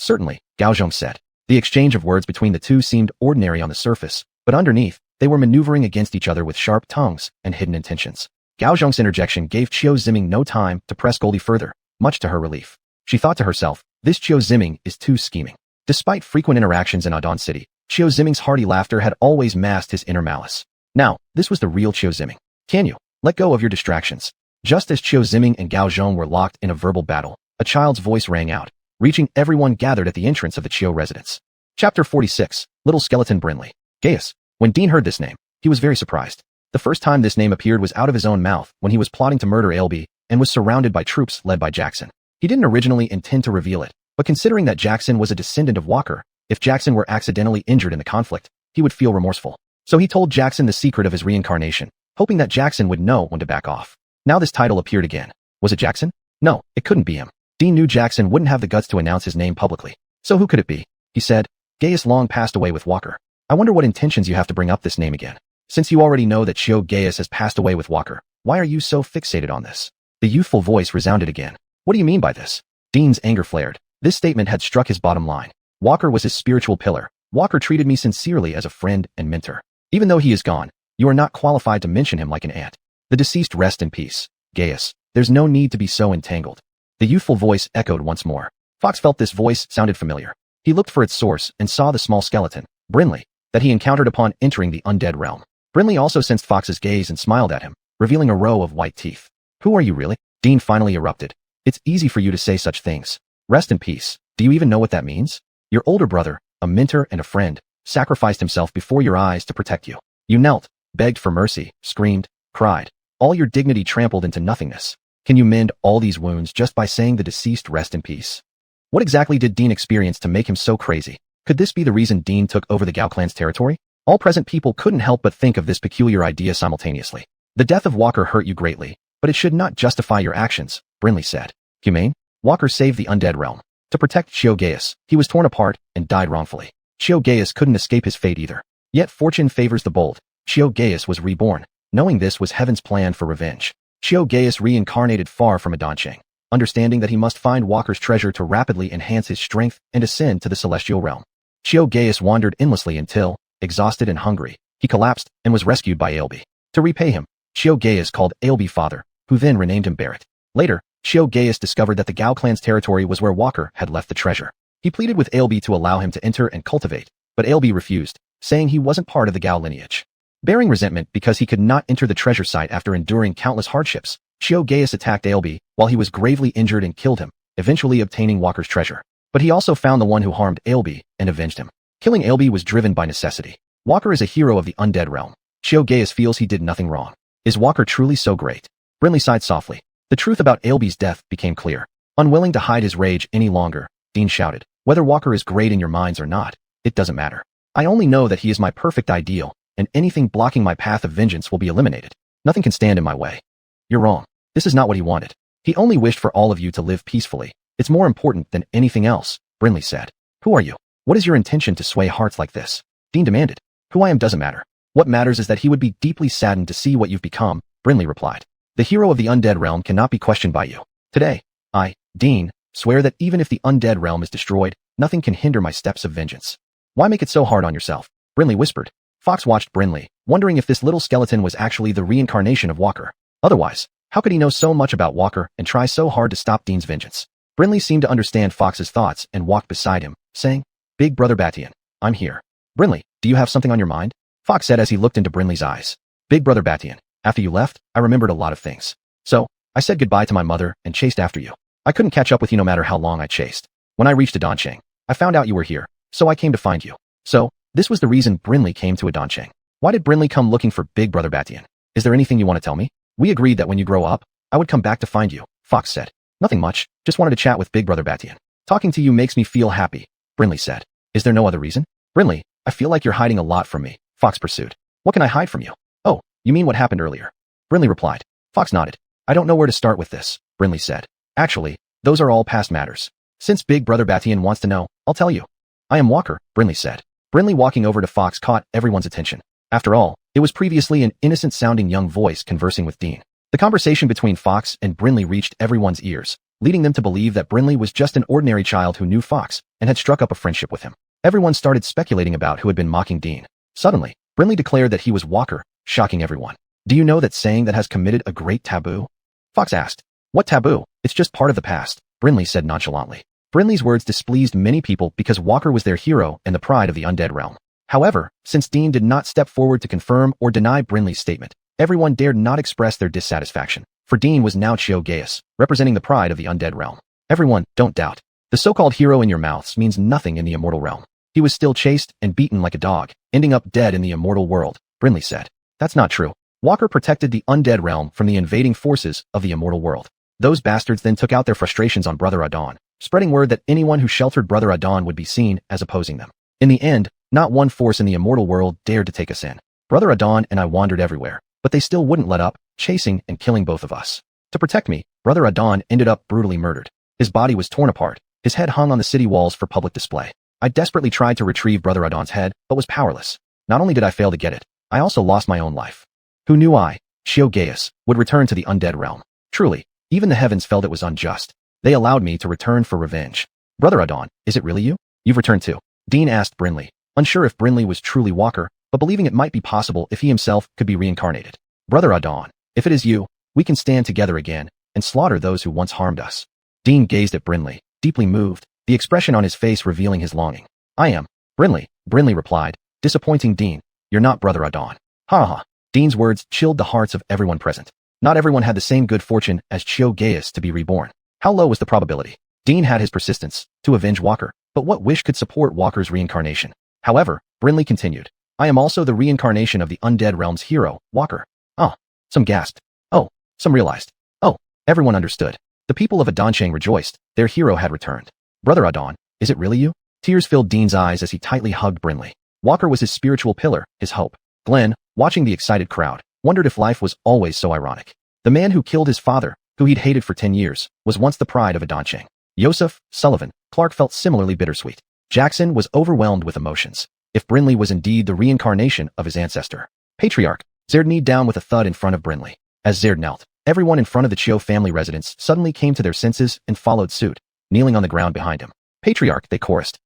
Gao Zhong said. The exchange of words between the two seemed ordinary on the surface, but underneath, they were maneuvering against each other with sharp tongues and hidden intentions. Gao Zhong's interjection gave Chiu Ziming no time to press Goldie further, much to her relief. She thought to herself, this Chiu Ziming is too scheming. Despite frequent interactions in Adon City, Chiu Ziming's hearty laughter had always masked his inner malice. Now, this was the real Chiu Ziming. Can you let go of your distractions? Just as Chiu Ziming and Gao Zhong were locked in a verbal battle, a child's voice rang out, reaching everyone gathered at the entrance of the Chiu residence. Chapter 46, Little Skeleton Brinley. Gaius. When Dean heard this name, he was very surprised. The first time this name appeared was out of his own mouth when he was plotting to murder Ailby and was surrounded by troops led by Jackson. He didn't originally intend to reveal it, but considering that Jackson was a descendant of Walker, if Jackson were accidentally injured in the conflict, he would feel remorseful. So he told Jackson the secret of his reincarnation, hoping that Jackson would know when to back off. Now this title appeared again. Was it Jackson? No, it couldn't be him. Dean knew Jackson wouldn't have the guts to announce his name publicly. So who could it be? He said. Gaius long passed away with Walker. I wonder what intentions you have to bring up this name again. Since you already know that Chiu Gaius has passed away with Walker, why are you so fixated on this? The youthful voice resounded again. What do you mean by this? Dean's anger flared. This statement had struck his bottom line. Walker was his spiritual pillar. Walker treated me sincerely as a friend and mentor. Even though he is gone, you are not qualified to mention him like an ant. The deceased rest in peace. Gaius, there's no need to be so entangled. The youthful voice echoed once more. Fox felt this voice sounded familiar. He looked for its source and saw the small skeleton, Brinley, that he encountered upon entering the undead realm. Brinley also sensed Fox's gaze and smiled at him, revealing a row of white teeth. Who are you really? Dean finally erupted. It's easy for you to say such things. Rest in peace. Do you even know what that means? Your older brother, a mentor and a friend, sacrificed himself before your eyes to protect you. You knelt, begged for mercy, screamed, cried. All your dignity trampled into nothingness. Can you mend all these wounds just by saying the deceased rest in peace? What exactly did Dean experience to make him so crazy? Could this be the reason Dean took over the Gao clan's territory? All present people couldn't help but think of this peculiar idea simultaneously. The death of Walker hurt you greatly, but it should not justify your actions, Brinley said. Humane? Walker saved the undead realm. To protect Gaius, he was torn apart and died wrongfully. Gaius couldn't escape his fate either. Yet fortune favors the bold. Gaius was reborn, knowing this was heaven's plan for revenge. Gaius reincarnated far from Adanchang, understanding that he must find Walker's treasure to rapidly enhance his strength and ascend to the celestial realm. Gaius wandered endlessly until, exhausted and hungry, he collapsed and was rescued by Ailbe. To repay him, Gaius called Ailbe father, who then renamed him Barrett. Later, Gaius discovered that the Gao clan's territory was where Walker had left the treasure. He pleaded with Ailbe to allow him to enter and cultivate, but Ailbe refused, saying he wasn't part of the Gao lineage. Bearing resentment because he could not enter the treasure site after enduring countless hardships, Gaius attacked Ailbe while he was gravely injured and killed him, eventually obtaining Walker's treasure. But he also found the one who harmed Ailbe and avenged him. Killing Ailbe was driven by necessity. Walker is a hero of the undead realm. Gaius feels he did nothing wrong. Is Walker truly so great? Brinley sighed softly. The truth about Ailbe's death became clear. Unwilling to hide his rage any longer, Dean shouted, "Whether Walker is great in your minds or not, it doesn't matter. I only know that he is my perfect ideal, and anything blocking my path of vengeance will be eliminated. Nothing can stand in my way." "You're wrong. This is not what he wanted. He only wished for all of you to live peacefully. It's more important than anything else," Brinley said. "Who are you? What is your intention to sway hearts like this?" Dean demanded. "Who I am doesn't matter. What matters is that he would be deeply saddened to see what you've become," Brinley replied. "The hero of the undead realm cannot be questioned by you. Today, I, Dean, swear that even if the undead realm is destroyed, nothing can hinder my steps of vengeance." "Why make it so hard on yourself?" Brinley whispered. Fox watched Brinley, wondering if this little skeleton was actually the reincarnation of Walker. Otherwise, how could he know so much about Walker and try so hard to stop Dean's vengeance? Brinley seemed to understand Fox's thoughts and walked beside him, saying, "Big Brother Batian, I'm here." "Brinley, do you have something on your mind?" Fox said as he looked into Brinley's eyes. "Big Brother Batian, after you left, I remembered a lot of things. So, I said goodbye to my mother and chased after you. I couldn't catch up with you no matter how long I chased. When I reached Adanchang, I found out you were here, so I came to find you. So, this was the reason Brinley came to Adanchang." "Why did Brinley come looking for Big Brother Batian? Is there anything you want to tell me?" "We agreed that when you grow up, I would come back to find you," Fox said. "Nothing much, just wanted to chat with Big Brother Batian. Talking to you makes me feel happy," Brinley said. "Is there no other reason?" "Brinley, I feel like you're hiding a lot from me," Fox pursued. "What can I hide from you?" "Oh, you mean what happened earlier?" Brinley replied. Fox nodded. "I don't know where to start with this," Brinley said. "Actually, those are all past matters. Since Big Brother Batian wants to know, I'll tell you. I am Walker," Brinley said. Brinley walking over to Fox caught everyone's attention. After all, it was previously an innocent-sounding young voice conversing with Dean. The conversation between Fox and Brinley reached everyone's ears, leading them to believe that Brinley was just an ordinary child who knew Fox and had struck up a friendship with him. Everyone started speculating about who had been mocking Dean. Suddenly, Brinley declared that he was Walker, shocking everyone. "Do you know that saying that has committed a great taboo?" Fox asked. "What taboo? It's just part of the past," Brinley said nonchalantly. Brinley's words displeased many people because Walker was their hero and the pride of the undead realm. However, since Dean did not step forward to confirm or deny Brinley's statement, everyone dared not express their dissatisfaction, for Dean was now Gaius, representing the pride of the undead realm. "Everyone, don't doubt. The so-called hero in your mouths means nothing in the immortal realm. He was still chased and beaten like a dog, ending up dead in the immortal world," Brinley said. "That's not true. Walker protected the undead realm from the invading forces of the immortal world. Those bastards then took out their frustrations on Brother Adon, spreading word that anyone who sheltered Brother Adon would be seen as opposing them. In the end, not one force in the immortal world dared to take us in. Brother Adon and I wandered everywhere, but they still wouldn't let up, chasing and killing both of us. To protect me, Brother Adon ended up brutally murdered. His body was torn apart, his head hung on the city walls for public display. I desperately tried to retrieve Brother Adon's head, but was powerless. Not only did I fail to get it, I also lost my own life. Who knew I, Gaius, would return to the undead realm? Truly, even the heavens felt it was unjust. They allowed me to return for revenge." "Brother Adon, is it really you? You've returned too?" Dean asked Brinley, unsure if Brinley was truly Walker, but believing it might be possible if he himself could be reincarnated. "Brother Adon, if it is you, we can stand together again and slaughter those who once harmed us." Dean gazed at Brinley, deeply moved, the expression on his face revealing his longing. "I am. Brinley replied, disappointing Dean. "You're not Brother Adon." "Ha ha." Dean's words chilled the hearts of everyone present. Not everyone had the same good fortune as Gaius to be reborn. How low was the probability? Dean had his persistence to avenge Walker, but what wish could support Walker's reincarnation? However, Brinley continued, "I am also the reincarnation of the undead realm's hero, Walker." "Oh." Some gasped. "Oh." Some realized. "Oh." Everyone understood. The people of Adanchang rejoiced. Their hero had returned. "Brother Adon, is it really you?" Tears filled Dean's eyes as he tightly hugged Brinley. Walker was his spiritual pillar, his hope. Glenn, watching the excited crowd, wondered if life was always so ironic. The man who killed his father, who he'd hated for 10 years, was once the pride of Adoncheng. Yosef, Sullivan, Clark felt similarly bittersweet. Jackson was overwhelmed with emotions. If Brinley was indeed the reincarnation of his ancestor. Patriarch, Zared kneed down with a thud in front of Brinley. As Zared knelt, everyone in front of the Chio family residence suddenly came to their senses and followed suit, kneeling on the ground behind him. Patriarch, they chorused.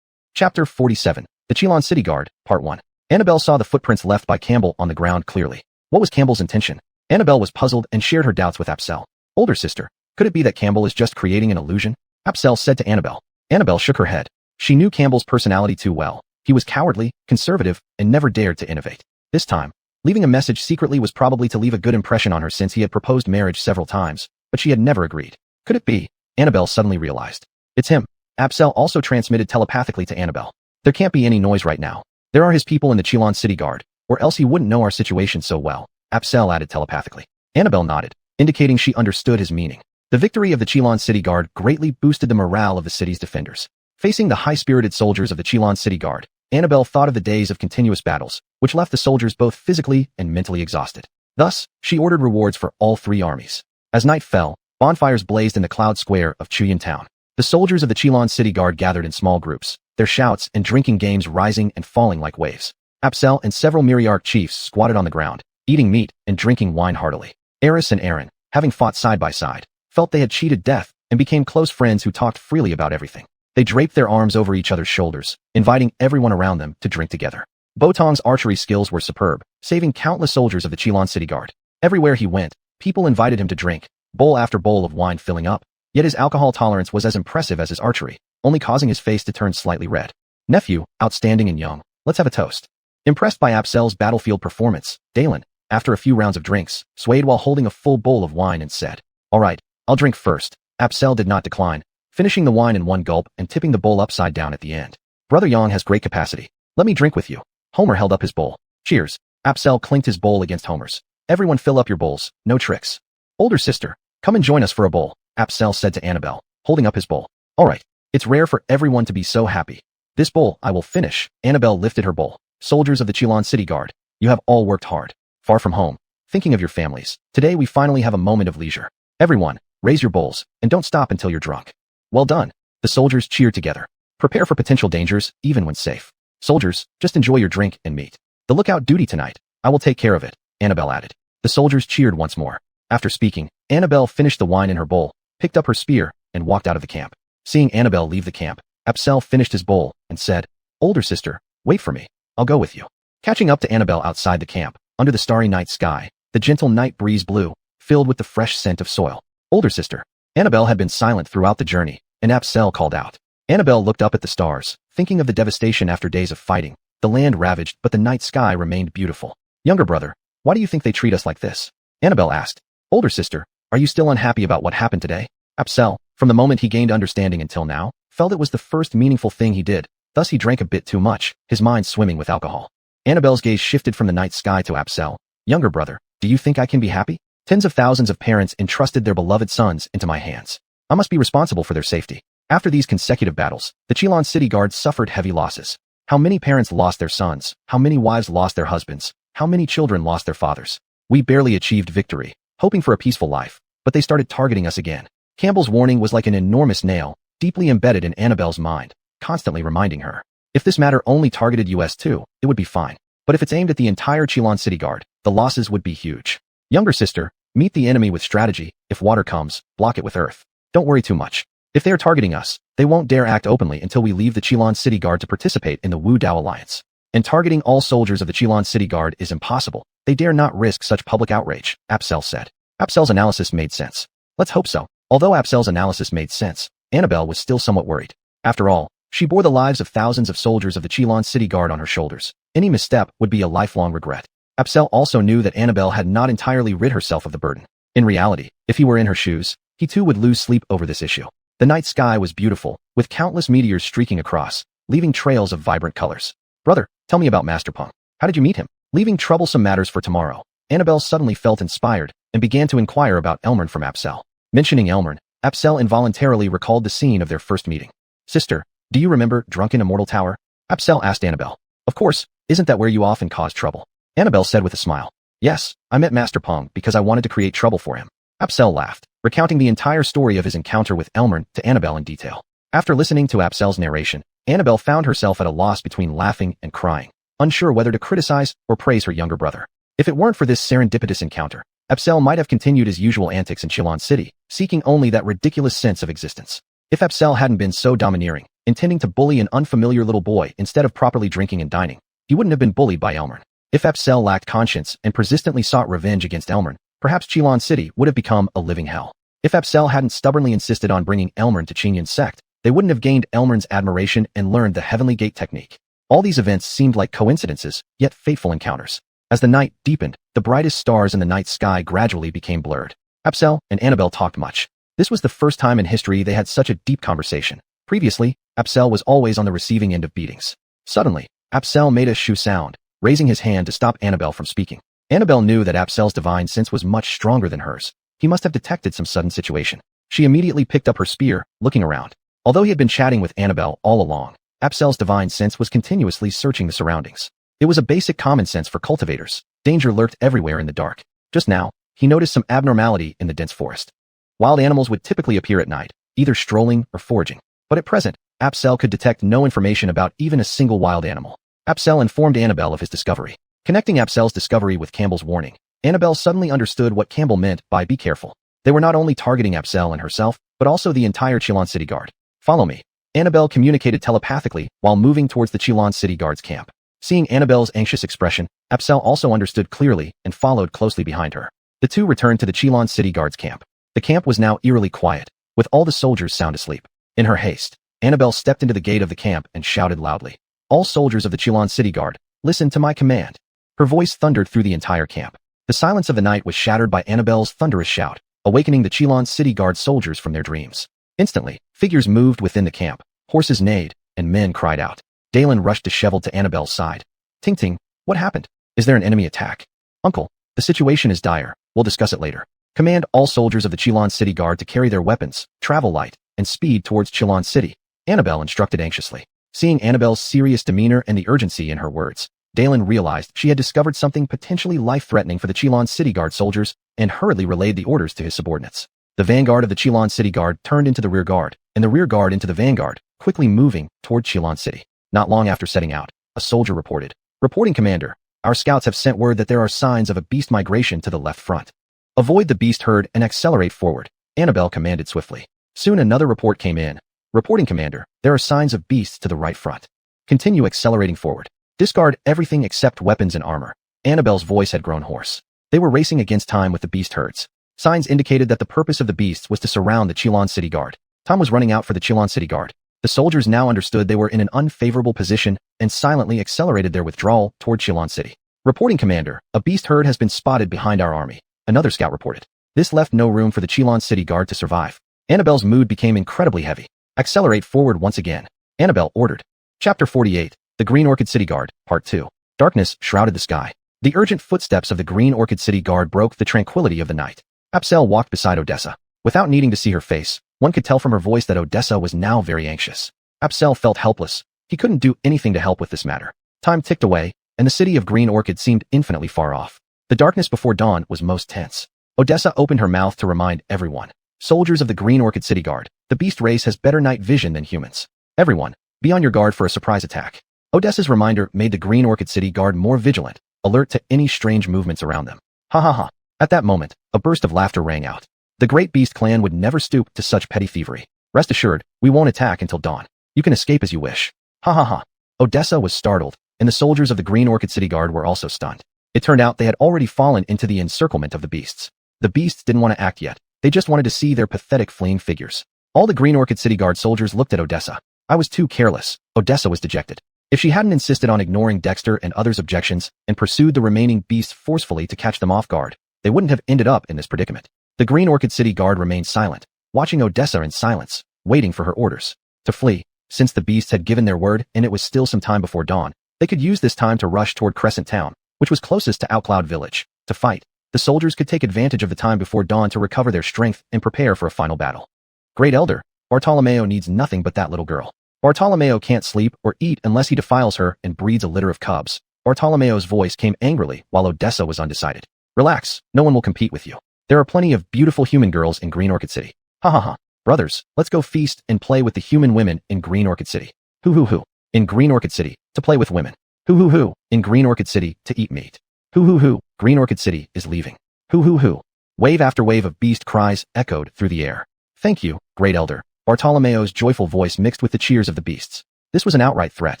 Chapter 47, The Chilon City Guard, Part 1. Annabelle saw the footprints left by Campbell on the ground clearly. What was Campbell's intention? Annabelle was puzzled and shared her doubts with Apsel. Older sister, could it be that Campbell is just creating an illusion? Apsel said to Annabelle. Annabelle shook her head. She knew Campbell's personality too well. He was cowardly, conservative, and never dared to innovate. This time, leaving a message secretly was probably to leave a good impression on her since he had proposed marriage several times, but she had never agreed. Could it be? Annabelle suddenly realized. It's him. Apsel also transmitted telepathically to Annabelle. There can't be any noise right now. There are his people in the Chilon City Guard, or else he wouldn't know our situation so well, Apsel added telepathically. Annabelle nodded, indicating she understood his meaning. The victory of the Chilon City Guard greatly boosted the morale of the city's defenders. Facing the high-spirited soldiers of the Chilon City Guard, Annabelle thought of the days of continuous battles, which left the soldiers both physically and mentally exhausted. Thus, she ordered rewards for all three armies. As night fell, bonfires blazed in the Cloud Square of Chuyin Town. The soldiers of the Chilon City Guard gathered in small groups, their shouts and drinking games rising and falling like waves. Apsel and several Myriarch chiefs squatted on the ground, eating meat and drinking wine heartily. Eris and Aaron, having fought side by side, felt they had cheated death and became close friends who talked freely about everything. They draped their arms over each other's shoulders, inviting everyone around them to drink together. Botong's archery skills were superb, saving countless soldiers of the Chilon City Guard. Everywhere he went, people invited him to drink, bowl after bowl of wine filling up. Yet his alcohol tolerance was as impressive as his archery, only causing his face to turn slightly red. Nephew, outstanding and young, let's have a toast. Impressed by Apsel's battlefield performance, Dalen, after a few rounds of drinks, swayed while holding a full bowl of wine and said, "All right, I'll drink first." Apsel did not decline, finishing the wine in one gulp and tipping the bowl upside down at the end. Brother Yang has great capacity. Let me drink with you. Homer held up his bowl. Cheers. Apsel clinked his bowl against Homer's. Everyone fill up your bowls, no tricks. Older sister, come and join us for a bowl, Apsel said to Annabelle, holding up his bowl. All right. It's rare for everyone to be so happy. This bowl I will finish. Annabelle lifted her bowl. Soldiers of the Chilon City Guard, you have all worked hard. Far from home, thinking of your families. Today we finally have a moment of leisure. Everyone, raise your bowls, and don't stop until you're drunk. Well done. The soldiers cheered together. Prepare for potential dangers, even when safe. Soldiers, just enjoy your drink and meat. The lookout duty tonight. I will take care of it, Annabelle added. The soldiers cheered once more. After speaking, Annabelle finished the wine in her bowl, picked up her spear, and walked out of the camp. Seeing Annabelle leave the camp, Apsel finished his bowl and said, Older sister, wait for me. I'll go with you. Catching up to Annabelle outside the camp, under the starry night sky, the gentle night breeze blew, filled with the fresh scent of soil. Older sister. Annabelle had been silent throughout the journey, and Apsel called out. Annabelle looked up at the stars, thinking of the devastation after days of fighting, the land ravaged but the night sky remained beautiful. Younger brother, why do you think they treat us like this? Annabelle asked. Older sister, are you still unhappy about what happened today? Apsel, from the moment he gained understanding until now, felt it was the first meaningful thing he did, thus he drank a bit too much, his mind swimming with alcohol. Annabelle's gaze shifted from the night sky to Apsel. Younger brother, do you think I can be happy? Tens of thousands of parents entrusted their beloved sons into my hands. I must be responsible for their safety. After these consecutive battles, the Chilon City Guard suffered heavy losses. How many parents lost their sons? How many wives lost their husbands? How many children lost their fathers? We barely achieved victory, hoping for a peaceful life, but they started targeting us again. Campbell's warning was like an enormous nail, deeply embedded in Annabelle's mind, constantly reminding her. If this matter only targeted US too, it would be fine. But if it's aimed at the entire Chilon City Guard, the losses would be huge. Younger sister, meet the enemy with strategy. If water comes, block it with earth. Don't worry too much. If they are targeting us, they won't dare act openly until we leave the Chilon City Guard to participate in the Wu Dao Alliance. And targeting all soldiers of the Chilon City Guard is impossible. They dare not risk such public outrage, Apsel said. Apsel's analysis made sense. Let's hope so. Although Apsel's analysis made sense, Annabelle was still somewhat worried. After all, she bore the lives of thousands of soldiers of the Chilon City Guard on her shoulders. Any misstep would be a lifelong regret. Apsel also knew that Annabelle had not entirely rid herself of the burden. In reality, if he were in her shoes, he too would lose sleep over this issue. The night sky was beautiful, with countless meteors streaking across, leaving trails of vibrant colors. Brother, tell me about Master Peng. How did you meet him? Leaving troublesome matters for tomorrow, Annabelle suddenly felt inspired and began to inquire about Elmern from Apsel. Mentioning Elmern, Apsel involuntarily recalled the scene of their first meeting. Sister, do you remember Drunken Immortal Tower? Apsel asked Annabelle. Of course, isn't that where you often cause trouble? Annabelle said with a smile. Yes, I met Master Pong because I wanted to create trouble for him. Apsel laughed, recounting the entire story of his encounter with Elmern to Annabelle in detail. After listening to Apsel's narration, Annabelle found herself at a loss between laughing and crying, unsure whether to criticize or praise her younger brother. If it weren't for this serendipitous encounter, Apsel might have continued his usual antics in Chillon City, seeking only that ridiculous sense of existence. If Apsel hadn't been so domineering, intending to bully an unfamiliar little boy instead of properly drinking and dining, he wouldn't have been bullied by Elmern. If Apsel lacked conscience and persistently sought revenge against Elmern, perhaps Chillon City would have become a living hell. If Apsel hadn't stubbornly insisted on bringing Elmern to Chinyan's sect, they wouldn't have gained Elmern's admiration and learned the Heavenly Gate technique. All these events seemed like coincidences, yet fateful encounters. As the night deepened, the brightest stars in the night sky gradually became blurred. Apsel and Annabelle talked much. This was the first time in history they had such a deep conversation. Previously, Apsel was always on the receiving end of beatings. Suddenly, Apsel made a shoo sound, raising his hand to stop Annabelle from speaking. Annabelle knew that Apsel's divine sense was much stronger than hers. He must have detected some sudden situation. She immediately picked up her spear, looking around. Although he had been chatting with Annabelle all along, Apsel's divine sense was continuously searching the surroundings. It was a basic common sense for cultivators. Danger lurked everywhere in the dark. Just now, he noticed some abnormality in the dense forest. Wild animals would typically appear at night, either strolling or foraging. But at present, Apsel could detect no information about even a single wild animal. Apsel informed Annabelle of his discovery. Connecting Apsel's discovery with Campbell's warning, Annabelle suddenly understood what Campbell meant by be careful. They were not only targeting Apsel and herself, but also the entire Chillon City Guard. Follow me. Annabelle communicated telepathically while moving towards the Chillon City Guard's camp. Seeing Annabelle's anxious expression, Apsel also understood clearly and followed closely behind her. The two returned to the Chillon City Guard's camp. The camp was now eerily quiet, with all the soldiers sound asleep. In her haste, Annabelle stepped into the gate of the camp and shouted loudly, "All soldiers of the Chillon City Guard, listen to my command." Her voice thundered through the entire camp. The silence of the night was shattered by Annabelle's thunderous shout, awakening the Chillon City Guard soldiers from their dreams. Instantly, figures moved within the camp, horses neighed, and men cried out. Dalen rushed disheveled to Annabelle's side. "Ting Ting, what happened? Is there an enemy attack?" "Uncle, the situation is dire. We'll discuss it later. Command all soldiers of the Chillon City Guard to carry their weapons, travel light, and speed towards Chillon City," Annabelle instructed anxiously. Seeing Annabelle's serious demeanor and the urgency in her words, Dalen realized she had discovered something potentially life-threatening for the Chillon City Guard soldiers and hurriedly relayed the orders to his subordinates. The vanguard of the Chillon City Guard turned into the rear guard, and the rear guard into the vanguard, quickly moving toward Chillon City. Not long after setting out, a soldier reported, "Reporting, Commander. Our scouts have sent word that there are signs of a beast migration to the left front. Avoid the beast herd and accelerate forward," Annabelle commanded swiftly. Soon another report came in. "Reporting, Commander. There are signs of beasts to the right front. Continue accelerating forward. Discard everything except weapons and armor." Annabelle's voice had grown hoarse. They were racing against time with the beast herds. Signs indicated that the purpose of the beasts was to surround the Chillon City Guard. Time was running out for the Chillon City Guard. The soldiers now understood they were in an unfavorable position and silently accelerated their withdrawal toward Chillon City. "Reporting, Commander. A beast herd has been spotted behind our army," another scout reported. This left no room for the Chillon City Guard to survive. Annabelle's mood became incredibly heavy. "Accelerate forward once again," Annabelle ordered. Chapter 48, The Green Orchid City Guard, Part 2. Darkness shrouded the sky. The urgent footsteps of the Green Orchid City Guard broke the tranquility of the night. Apsel walked beside Odessa. Without needing to see her face, one could tell from her voice that Odessa was now very anxious. Apsel felt helpless. He couldn't do anything to help with this matter. Time ticked away, and the city of Green Orchid seemed infinitely far off. The darkness before dawn was most tense. Odessa opened her mouth to remind everyone. "Soldiers of the Green Orchid City Guard, the beast race has better night vision than humans. Everyone, be on your guard for a surprise attack." Odessa's reminder made the Green Orchid City Guard more vigilant, alert to any strange movements around them. Ha ha ha. At that moment, a burst of laughter rang out. The Great Beast clan would never stoop to such petty thievery. "Rest assured, we won't attack until dawn. You can escape as you wish." Ha ha ha. Odessa was startled, and the soldiers of the Green Orchid City Guard were also stunned. It turned out they had already fallen into the encirclement of the beasts. The beasts didn't want to act yet. They just wanted to see their pathetic fleeing figures. All the Green Orchid City Guard soldiers looked at Odessa. "I was too careless." Odessa was dejected. If she hadn't insisted on ignoring Dexter and others' objections and pursued the remaining beasts forcefully to catch them off guard, they wouldn't have ended up in this predicament. The Green Orchid City Guard remained silent, watching Odessa in silence, waiting for her orders. To flee, since the beasts had given their word and it was still some time before dawn, they could use this time to rush toward Crescent Town, which was closest to Outcloud Village. To fight, the soldiers could take advantage of the time before dawn to recover their strength and prepare for a final battle. "Great Elder, Bartolomeo needs nothing but that little girl. Bartolomeo can't sleep or eat unless he defiles her and breeds a litter of cubs." Bartolomeo's voice came angrily while Odessa was undecided. Relax, no one will compete with you. There are plenty of beautiful human girls in Green Orchid City. Ha ha ha. Brothers, let's go feast and play with the human women in Green Orchid City. Hoo hoo hoo. In Green Orchid City, to play with women. Hoo hoo hoo. In Green Orchid City, to eat meat. Hoo hoo hoo. Green Orchid City is leaving. Hoo hoo hoo. Wave after wave of beast cries echoed through the air. Thank you, Great Elder. Bartolomeo's joyful voice mixed with the cheers of the beasts. This was an outright threat.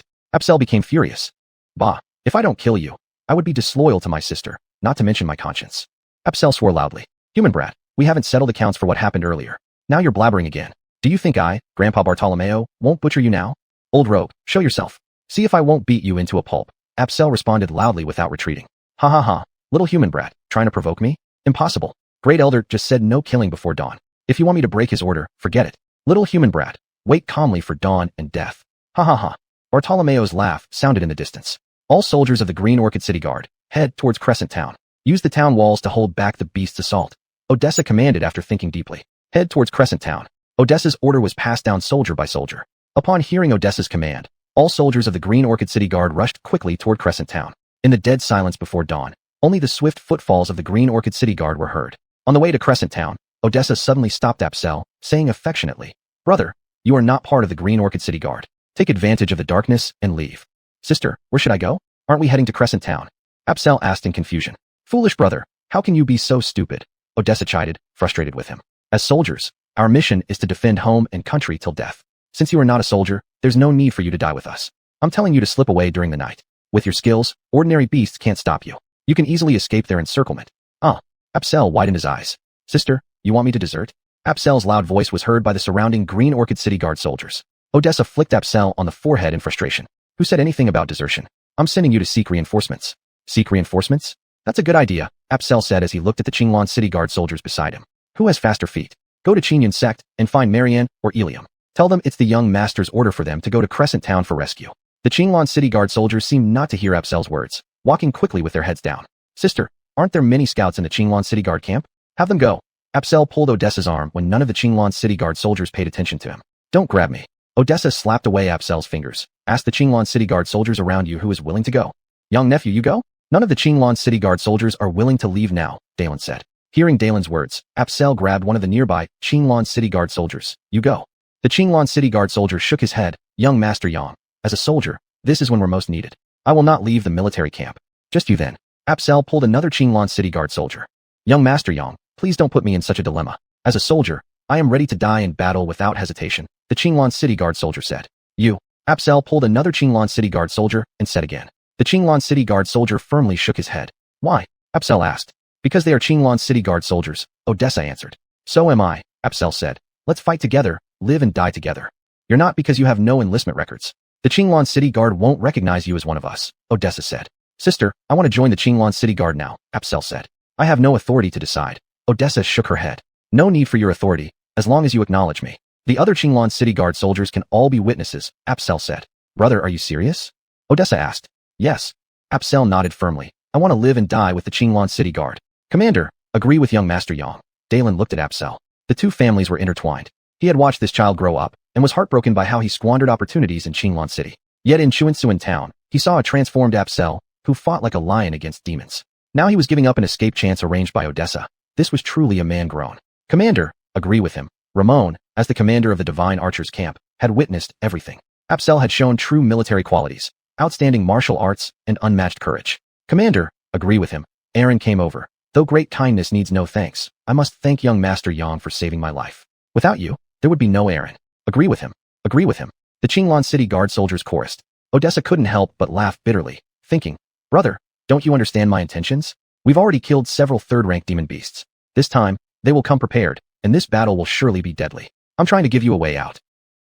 Apsel became furious. Bah, if I don't kill you, I would be disloyal to my sister, not to mention my conscience. Apsel swore loudly. Human brat, we haven't settled accounts for what happened earlier. Now you're blabbering again. Do you think I, Grandpa Bartolomeo, won't butcher you now? Old rogue, show yourself. See if I won't beat you into a pulp. Apsel responded loudly without retreating. Ha ha ha, little human brat, trying to provoke me? Impossible. Great Elder just said no killing before dawn. If you want me to break his order, forget it. Little human brat, wait calmly for dawn and death. Ha ha ha. Bartolomeo's laugh sounded in the distance. All soldiers of the Green Orchid City Guard, head towards Crescent Town. Use the town walls to hold back the beast's assault. Odessa commanded after thinking deeply. Head towards Crescent Town. Odessa's order was passed down soldier by soldier. Upon hearing Odessa's command, all soldiers of the Green Orchid City Guard rushed quickly toward Crescent Town. In the dead silence before dawn, only the swift footfalls of the Green Orchid City Guard were heard. On the way to Crescent Town, Odessa suddenly stopped Apsel, saying affectionately, Brother, you are not part of the Green Orchid City Guard. Take advantage of the darkness and leave. Sister, where should I go? Aren't we heading to Crescent Town? Apsel asked in confusion. Foolish brother, how can you be so stupid? Odessa chided, frustrated with him. As soldiers, our mission is to defend home and country till death. Since you are not a soldier, there's no need for you to die with us. I'm telling you to slip away during the night. With your skills, ordinary beasts can't stop you. You can easily escape their encirclement. Ah, Apsel widened his eyes. Sister, you want me to desert? Apsel's loud voice was heard by the surrounding Green Orchid City Guard soldiers. Odessa flicked Apsel on the forehead in frustration. Who said anything about desertion? I'm sending you to seek reinforcements. Seek reinforcements? That's a good idea, Apsel said as he looked at the Qinglan City Guard soldiers beside him. Who has faster feet? Go to Qingyan sect and find Marianne or Ilium. Tell them it's the young master's order for them to go to Crescent Town for rescue. The Qinglan City Guard soldiers seemed not to hear Apsel's words, walking quickly with their heads down. Sister, aren't there many scouts in the Qinglan City Guard camp? Have them go. Apsel pulled Odessa's arm when none of the Qinglan City Guard soldiers paid attention to him. Don't grab me. Odessa slapped away Apsel's fingers. Ask the Qinglan City Guard soldiers around you who is willing to go. Young nephew, you go? None of the Qinglan City Guard soldiers are willing to leave now, Dalen said. Hearing Dalen's words, Apsel grabbed one of the nearby Qinglan City Guard soldiers. You go. The Qinglan City Guard soldier shook his head. Young Master Yang, as a soldier, this is when we're most needed. I will not leave the military camp. Just you then. Apsel pulled another Qinglan City Guard soldier. Young Master Yang, please don't put me in such a dilemma. As a soldier, I am ready to die in battle without hesitation, the Qinglan City Guard soldier said. You. Apsel pulled another Qinglan City Guard soldier and said again. The Qinglan City Guard soldier firmly shook his head. Why? Apsel asked. Because they are Qinglan City Guard soldiers, Odessa answered. So am I, Apsel said. Let's fight together, live and die together. You're not because you have no enlistment records. The Qinglan City Guard won't recognize you as one of us, Odessa said. Sister, I want to join the Qinglan City Guard now, Apsel said. I have no authority to decide. Odessa shook her head. No need for your authority, as long as you acknowledge me. The other Qinglan City Guard soldiers can all be witnesses, Apsel said. Brother, are you serious? Odessa asked. Yes. Apsel nodded firmly. I want to live and die with the Qinglan City Guard. Commander, agree with young Master Yang. Dalen looked at Apsel. The two families were intertwined. He had watched this child grow up, and was heartbroken by how he squandered opportunities in Qinglan City. Yet in Chuansuan Town, he saw a transformed Apsel, who fought like a lion against demons. Now he was giving up an escape chance arranged by Odessa. This was truly a man grown. Commander, agree with him. Ramon, as the commander of the Divine Archers camp, had witnessed everything. Apsel had shown true military qualities, outstanding martial arts, and unmatched courage. Commander, agree with him. Aaron came over. Though great kindness needs no thanks, I must thank young Master Yang for saving my life. Without you, there would be no Aaron. Agree with him. Agree with him. The Qinglan City Guard soldiers chorused. Odessa couldn't help but laugh bitterly, thinking, Brother, don't you understand my intentions? We've already killed several third-rank demon beasts. This time, they will come prepared, and this battle will surely be deadly. I'm trying to give you a way out.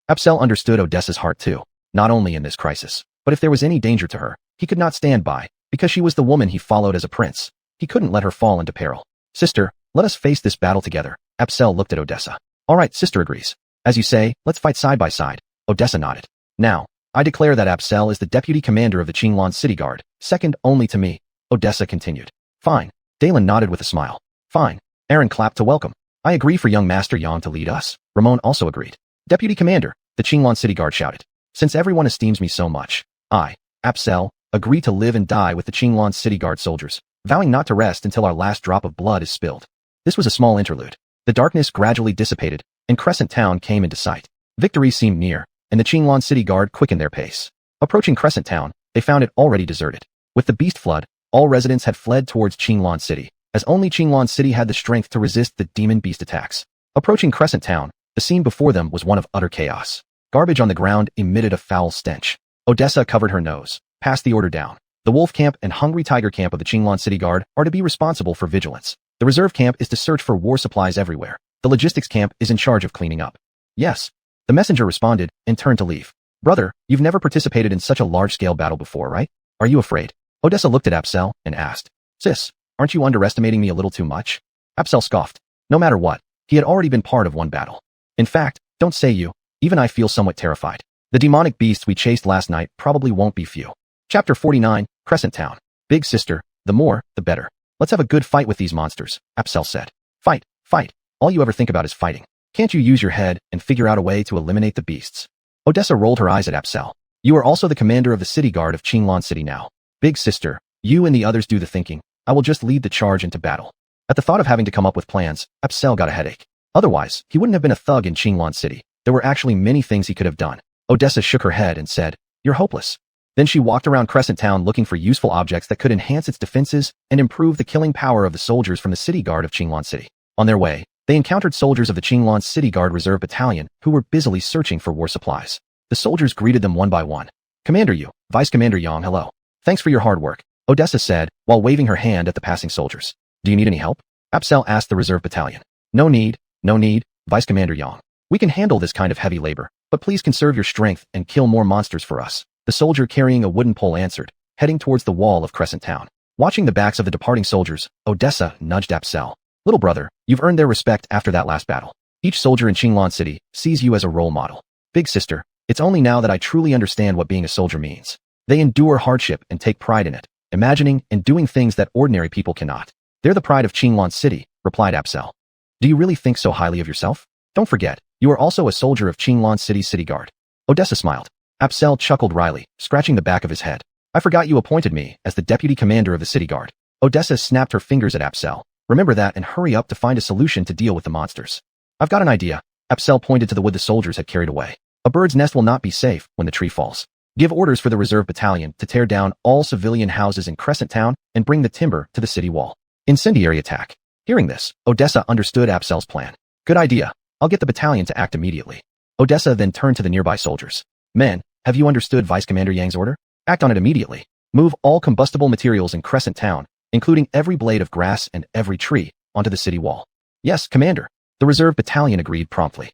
Apsel understood Odessa's heart too, not only in this crisis, but if there was any danger to her, he could not stand by, because she was the woman he followed as a prince. He couldn't let her fall into peril. Sister, let us face this battle together. Apsel looked at Odessa. All right, sister agrees. As you say, let's fight side by side. Odessa nodded. Now, I declare that Apsel is the deputy commander of the Qinglan City Guard, second only to me. Odessa continued. Fine. Dalen nodded with a smile. Fine. Aaron clapped to welcome. I agree for young Master Yang to lead us. Ramon also agreed. Deputy Commander, the Qinglan City Guard shouted. Since everyone esteems me so much, I, Apsel, agree to live and die with the Qinglan City Guard soldiers. vowing not to rest until our last drop of blood is spilled. This was a small interlude. The darkness gradually dissipated, and Crescent Town came into sight. Victory seemed near, and the Qinglan City Guard quickened their pace. Approaching Crescent Town, they found it already deserted. With the beast flood, all residents had fled towards Qinglan City, as only Qinglan City had the strength to resist the demon beast attacks. Approaching Crescent Town, the scene before them was one of utter chaos. Garbage on the ground emitted a foul stench. Odessa covered her nose, passed the order down. The Wolf Camp and Hungry Tiger Camp of the Qinglan City Guard are to be responsible for vigilance. The Reserve Camp is to search for war supplies everywhere. The Logistics Camp is in charge of cleaning up. Yes. The messenger responded and turned to leave. Brother, you've never participated in such a large-scale battle before, right? Are you afraid? Odessa looked at Apsel and asked, Sis, aren't you underestimating me a little too much? Apsel scoffed. No matter what, he had already been part of one battle. In fact, don't say you, even I feel somewhat terrified. The demonic beasts we chased last night probably won't be few. Chapter 49, Crescent Town. Big sister, the more, the better. Let's have a good fight with these monsters, Apsel said. Fight, fight. All you ever think about is fighting. Can't you use your head and figure out a way to eliminate the beasts? Odessa rolled her eyes at Apsel. You are also the commander of the city guard of Qinglan City now. Big sister, you and the others do the thinking. I will just lead the charge into battle. At the thought of having to come up with plans, Apsel got a headache. Otherwise, he wouldn't have been a thug in Qinglan City. There were actually many things he could have done. Odessa shook her head and said, You're hopeless. Then she walked around Crescent Town looking for useful objects that could enhance its defenses and improve the killing power of the soldiers from the city guard of Qinglan City. On their way, they encountered soldiers of the Qinglan City Guard Reserve Battalion who were busily searching for war supplies. The soldiers greeted them one by one. Commander Yu, Vice Commander Yang, hello. Thanks for your hard work, Odessa said while waving her hand at the passing soldiers. Do you need any help? Apsel asked the Reserve Battalion. No need, Vice Commander Yang. We can handle this kind of heavy labor, but please conserve your strength and kill more monsters for us. The soldier carrying a wooden pole answered, heading towards the wall of Crescent Town. Watching the backs of the departing soldiers, Odessa nudged Apsel. Little brother, you've earned their respect after that last battle. Each soldier in Qinglan City sees you as a role model. Big sister, it's only now that I truly understand what being a soldier means. They endure hardship and take pride in it, imagining and doing things that ordinary people cannot. They're the pride of Qinglan City, replied Apsel. Do you really think so highly of yourself? Don't forget, you are also a soldier of Qinglan City's city guard. Odessa smiled. Apsel chuckled wryly, scratching the back of his head. I forgot you appointed me as the deputy commander of the city guard. Odessa snapped her fingers at Apsel. Remember that and hurry up to find a solution to deal with the monsters. I've got an idea. Apsel pointed to the wood the soldiers had carried away. A bird's nest will not be safe when the tree falls. Give orders for the reserve battalion to tear down all civilian houses in Crescent Town and bring the timber to the city wall. Incendiary attack. Hearing this, Odessa understood Apsel's plan. Good idea. I'll get the battalion to act immediately. Odessa then turned to the nearby soldiers. Men, have you understood Vice Commander Yang's order? Act on it immediately. Move all combustible materials in Crescent Town, including every blade of grass and every tree, onto the city wall. Yes, Commander. The reserve battalion agreed promptly.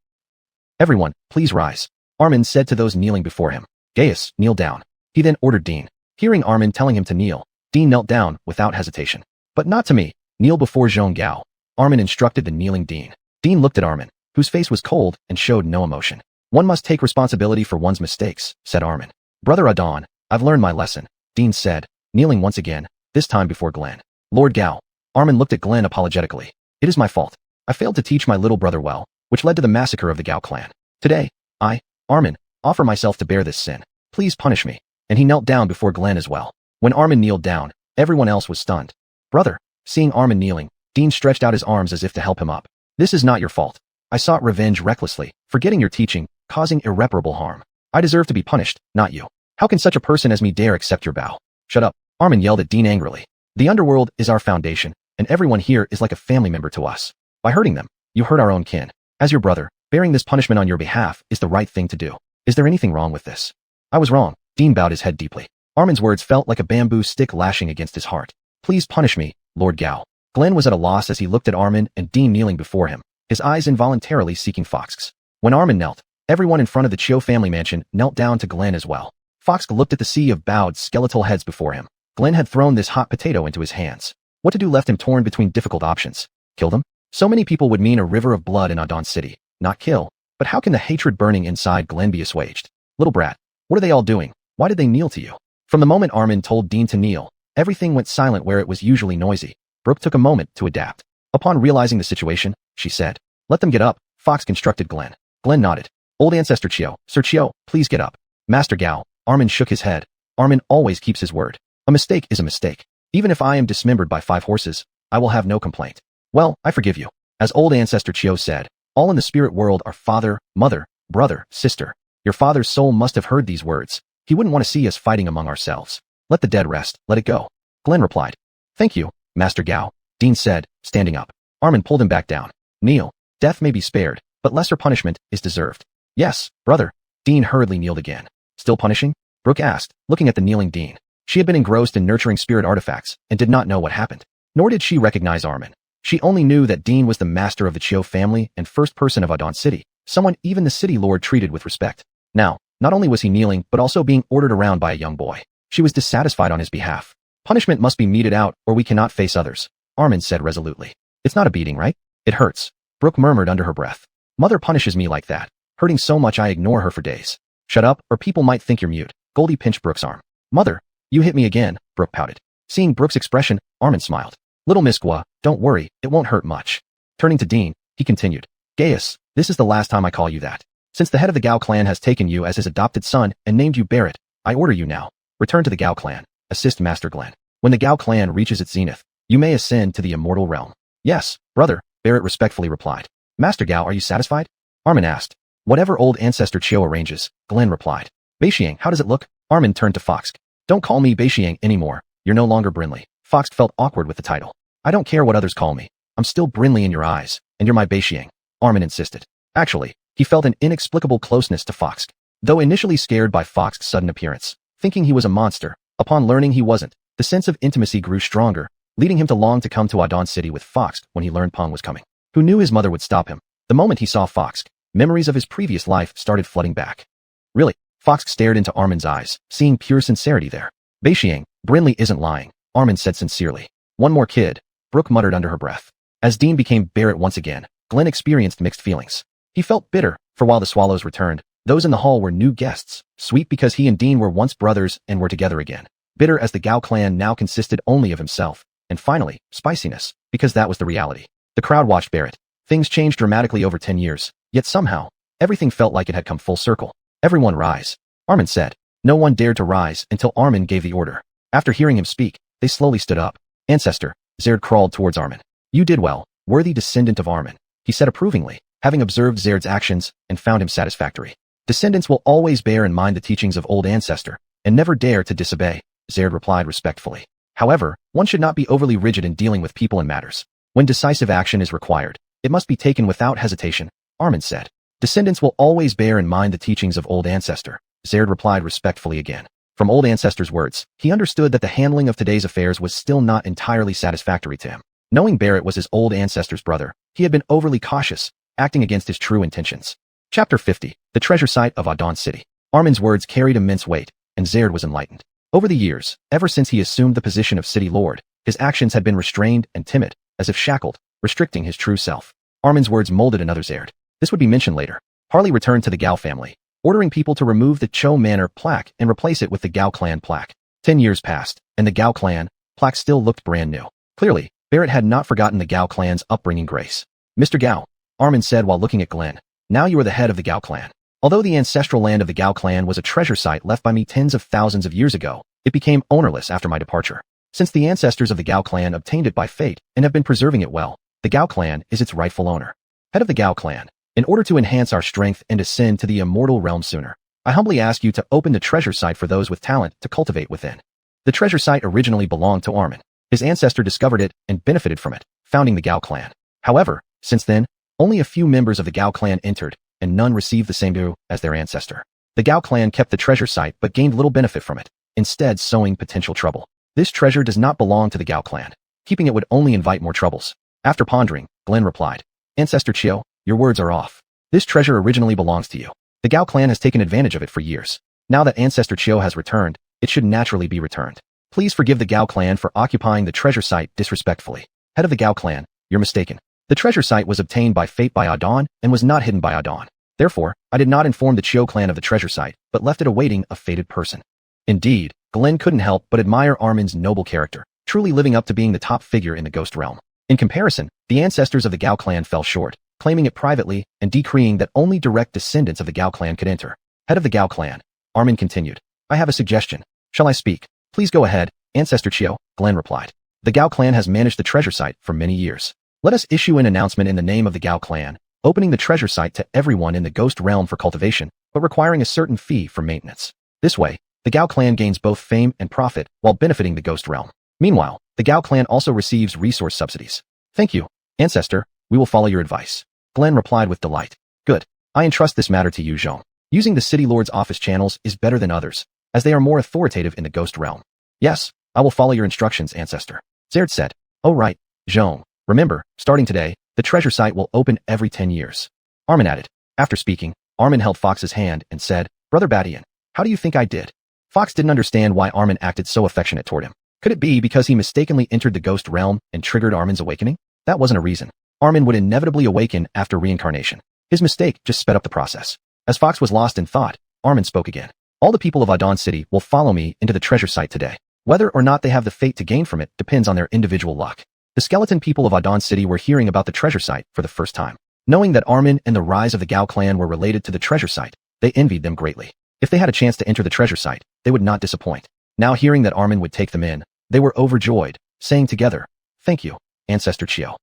Everyone, please rise. Armin said to those kneeling before him. Gaius, kneel down. He then ordered Dean. Hearing Armin telling him to kneel, Dean knelt down without hesitation. But not to me. Kneel before Zhong Gao. Armin instructed the kneeling Dean. Dean looked at Armin, whose face was cold and showed no emotion. One must take responsibility for one's mistakes, said Armin. Brother Adon, I've learned my lesson, Dean said, kneeling once again, this time before Glenn. Lord Gao. Armin looked at Glenn apologetically. It is my fault. I failed to teach my little brother well, which led to the massacre of the Gao clan. Today, I, Armin, offer myself to bear this sin. Please punish me. And he knelt down before Glenn as well. When Armin kneeled down, everyone else was stunned. Brother, seeing Armin kneeling, Dean stretched out his arms as if to help him up. This is not your fault. I sought revenge recklessly, forgetting your teaching, causing irreparable harm. I deserve to be punished, not you. How can such a person as me dare accept your vow? Shut up, Armin yelled at Dean angrily. The underworld is our foundation, and everyone here is like a family member to us. By hurting them, you hurt our own kin. As your brother, bearing this punishment on your behalf is the right thing to do. Is there anything wrong with this? I was wrong. Dean bowed his head deeply. Armin's words felt like a bamboo stick lashing against his heart. Please punish me, Lord Gao. Glenn was at a loss as he looked at Armin and Dean kneeling before him, his eyes involuntarily seeking Fox. When Armin knelt, everyone in front of the Chiu family mansion knelt down to Glenn as well. Fox looked at the sea of bowed skeletal heads before him. Glenn had thrown this hot potato into his hands. What to do left him torn between difficult options. Kill them? So many people would mean a river of blood in Adon City. Not kill. But how can the hatred burning inside Glenn be assuaged? Little brat, what are they all doing? Why did they kneel to you? From the moment Armin told Dean to kneel, everything went silent where it was usually noisy. Brooke took a moment to adapt. Upon realizing the situation, she said, let them get up, Fox constructed Glenn. Glenn nodded. Old ancestor Chiu, Sir Chiu, please get up. Master Gao. Armin shook his head. Armin always keeps his word. A mistake is a mistake. Even if I am dismembered by 5 horses, I will have no complaint. Well, I forgive you. As old ancestor Chio said, all in the spirit world are father, mother, brother, sister. Your father's soul must have heard these words. He wouldn't want to see us fighting among ourselves. Let the dead rest, let it go. Glenn replied. Thank you, Master Gao, Dean said, standing up. Armin pulled him back down. Kneel. Death may be spared, but lesser punishment is deserved. Yes, brother. Dean hurriedly kneeled again. Still punishing? Brooke asked, looking at the kneeling Dean. She had been engrossed in nurturing spirit artifacts and did not know what happened. Nor did she recognize Armin. She only knew that Dean was the master of the Chiu family and first person of Adon City, someone even the city lord treated with respect. Now, not only was he kneeling, but also being ordered around by a young boy. She was dissatisfied on his behalf. Punishment must be meted out, or we cannot face others, Armin said resolutely. It's not a beating, right? It hurts. Brooke murmured under her breath. Mother punishes me like that, hurting so much I ignore her for days. Shut up, or people might think you're mute. Goldie pinched Brooke's arm. Mother, you hit me again, Brooke pouted. Seeing Brooke's expression, Armin smiled. Little Miss Gua, don't worry, it won't hurt much. Turning to Dean, he continued. Gaius, this is the last time I call you that. Since the head of the Gao clan has taken you as his adopted son and named you Barrett, I order you now. Return to the Gao clan. Assist Master Glenn. When the Gao clan reaches its zenith, you may ascend to the immortal realm. Yes, brother, Barrett respectfully replied. Master Gao, are you satisfied? Armin asked. Whatever old ancestor Chiu arranges, Glenn replied. Beixiang, how does it look? Armin turned to Fox. Don't call me Beixiang anymore. You're no longer Brinley. Fox felt awkward with the title. I don't care what others call me. I'm still Brinley in your eyes, and you're my Beixiang, Armin insisted. Actually, he felt an inexplicable closeness to Fox. Though initially scared by Fox's sudden appearance, thinking he was a monster, upon learning he wasn't, the sense of intimacy grew stronger, leading him to long to come to Adon City with Fox when he learned Peng was coming. Who knew his mother would stop him? The moment he saw Fox, memories of his previous life started flooding back. Really? Fox stared into Armin's eyes, seeing pure sincerity there. Beixiang, Brinley isn't lying, Armin said sincerely. One more kid, Brooke muttered under her breath. As Dean became Barrett once again, Glenn experienced mixed feelings. He felt bitter, for while the Swallows returned, those in the hall were new guests, sweet because he and Dean were once brothers and were together again. Bitter as the Gao clan now consisted only of himself, and finally, spiciness, because that was the reality. The crowd watched Barrett. Things changed dramatically over 10 years, yet somehow, everything felt like it had come full circle. Everyone rise, Armin said. No one dared to rise until Armin gave the order. After hearing him speak, they slowly stood up. Ancestor, Zerd crawled towards Armin. You did well, worthy descendant of Armin, he said approvingly, having observed Zerd's actions and found him satisfactory. Descendants will always bear in mind the teachings of old ancestor, and never dare to disobey, Zerd replied respectfully. However, one should not be overly rigid in dealing with people and matters. When decisive action is required, it must be taken without hesitation, Armin said. Descendants will always bear in mind the teachings of old ancestor, Zerd replied respectfully again. From old ancestor's words, he understood that the handling of today's affairs was still not entirely satisfactory to him. Knowing Barrett was his old ancestor's brother, he had been overly cautious, acting against his true intentions. Chapter 50, The Treasure Site of Adon City. Armin's words carried immense weight, and Zerd was enlightened. Over the years, ever since he assumed the position of city lord, his actions had been restrained and timid, as if shackled, restricting his true self. Armin's words molded another Zerd. This would be mentioned later. Harley returned to the Gao family, ordering people to remove the Cho Manor plaque and replace it with the Gao clan plaque. 10 years passed, and the Gao clan plaque still looked brand new. Clearly, Barrett had not forgotten the Gao clan's upbringing grace. Mr. Gao, Armin said while looking at Glenn, now you are the head of the Gao clan. Although the ancestral land of the Gao clan was a treasure site left by me tens of thousands of years ago, it became ownerless after my departure. Since the ancestors of the Gao clan obtained it by fate and have been preserving it well, the Gao clan is its rightful owner. Head of the Gao clan, in order to enhance our strength and ascend to the immortal realm sooner, I humbly ask you to open the treasure site for those with talent to cultivate within. The treasure site originally belonged to Armin. His ancestor discovered it and benefited from it, founding the Gao clan. However, since then, only a few members of the Gao clan entered, and none received the same due as their ancestor. The Gao clan kept the treasure site but gained little benefit from it, instead sowing potential trouble. This treasure does not belong to the Gao clan. Keeping it would only invite more troubles. After pondering, Glenn replied, Ancestor Chiu, your words are off. This treasure originally belongs to you. The Gao clan has taken advantage of it for years. Now that Ancestor Chiu has returned, it should naturally be returned. Please forgive the Gao clan for occupying the treasure site disrespectfully. Head of the Gao clan, you're mistaken. The treasure site was obtained by fate by Adon and was not hidden by Adon. Therefore, I did not inform the Chiu clan of the treasure site, but left it awaiting a fated person. Indeed, Glenn couldn't help but admire Armin's noble character, truly living up to being the top figure in the ghost realm. In comparison, the ancestors of the Gao clan fell short, claiming it privately and decreeing that only direct descendants of the Gao clan could enter. Head of the Gao clan, Armin continued, I have a suggestion. Shall I speak? Please go ahead, Ancestor Chio, Glenn replied. The Gao clan has managed the treasure site for many years. Let us issue an announcement in the name of the Gao clan, opening the treasure site to everyone in the ghost realm for cultivation, but requiring a certain fee for maintenance. This way, the Gao clan gains both fame and profit while benefiting the ghost realm. Meanwhile, the Gao clan also receives resource subsidies. Thank you, Ancestor, we will follow your advice. Glenn replied with delight. Good. I entrust this matter to you, Zhong. Using the City Lord's office channels is better than others, as they are more authoritative in the ghost realm. Yes, I will follow your instructions, Ancestor. Zerd said. Oh right, Zhong. Remember, starting today, the treasure site will open every 10 years. Armin added. After speaking, Armin held Fox's hand and said, Brother Badian, how do you think I did? Fox didn't understand why Armin acted so affectionate toward him. Could it be because he mistakenly entered the ghost realm and triggered Armin's awakening? That wasn't a reason. Armin would inevitably awaken after reincarnation. His mistake just sped up the process. As Fox was lost in thought, Armin spoke again. All the people of Adon City will follow me into the treasure site today. Whether or not they have the fate to gain from it depends on their individual luck. The skeleton people of Adon City were hearing about the treasure site for the first time. Knowing that Armin and the rise of the Gao clan were related to the treasure site, they envied them greatly. If they had a chance to enter the treasure site, they would not disappoint. Now hearing that Armin would take them in, they were overjoyed, saying together, Thank you, Ancestor Chio.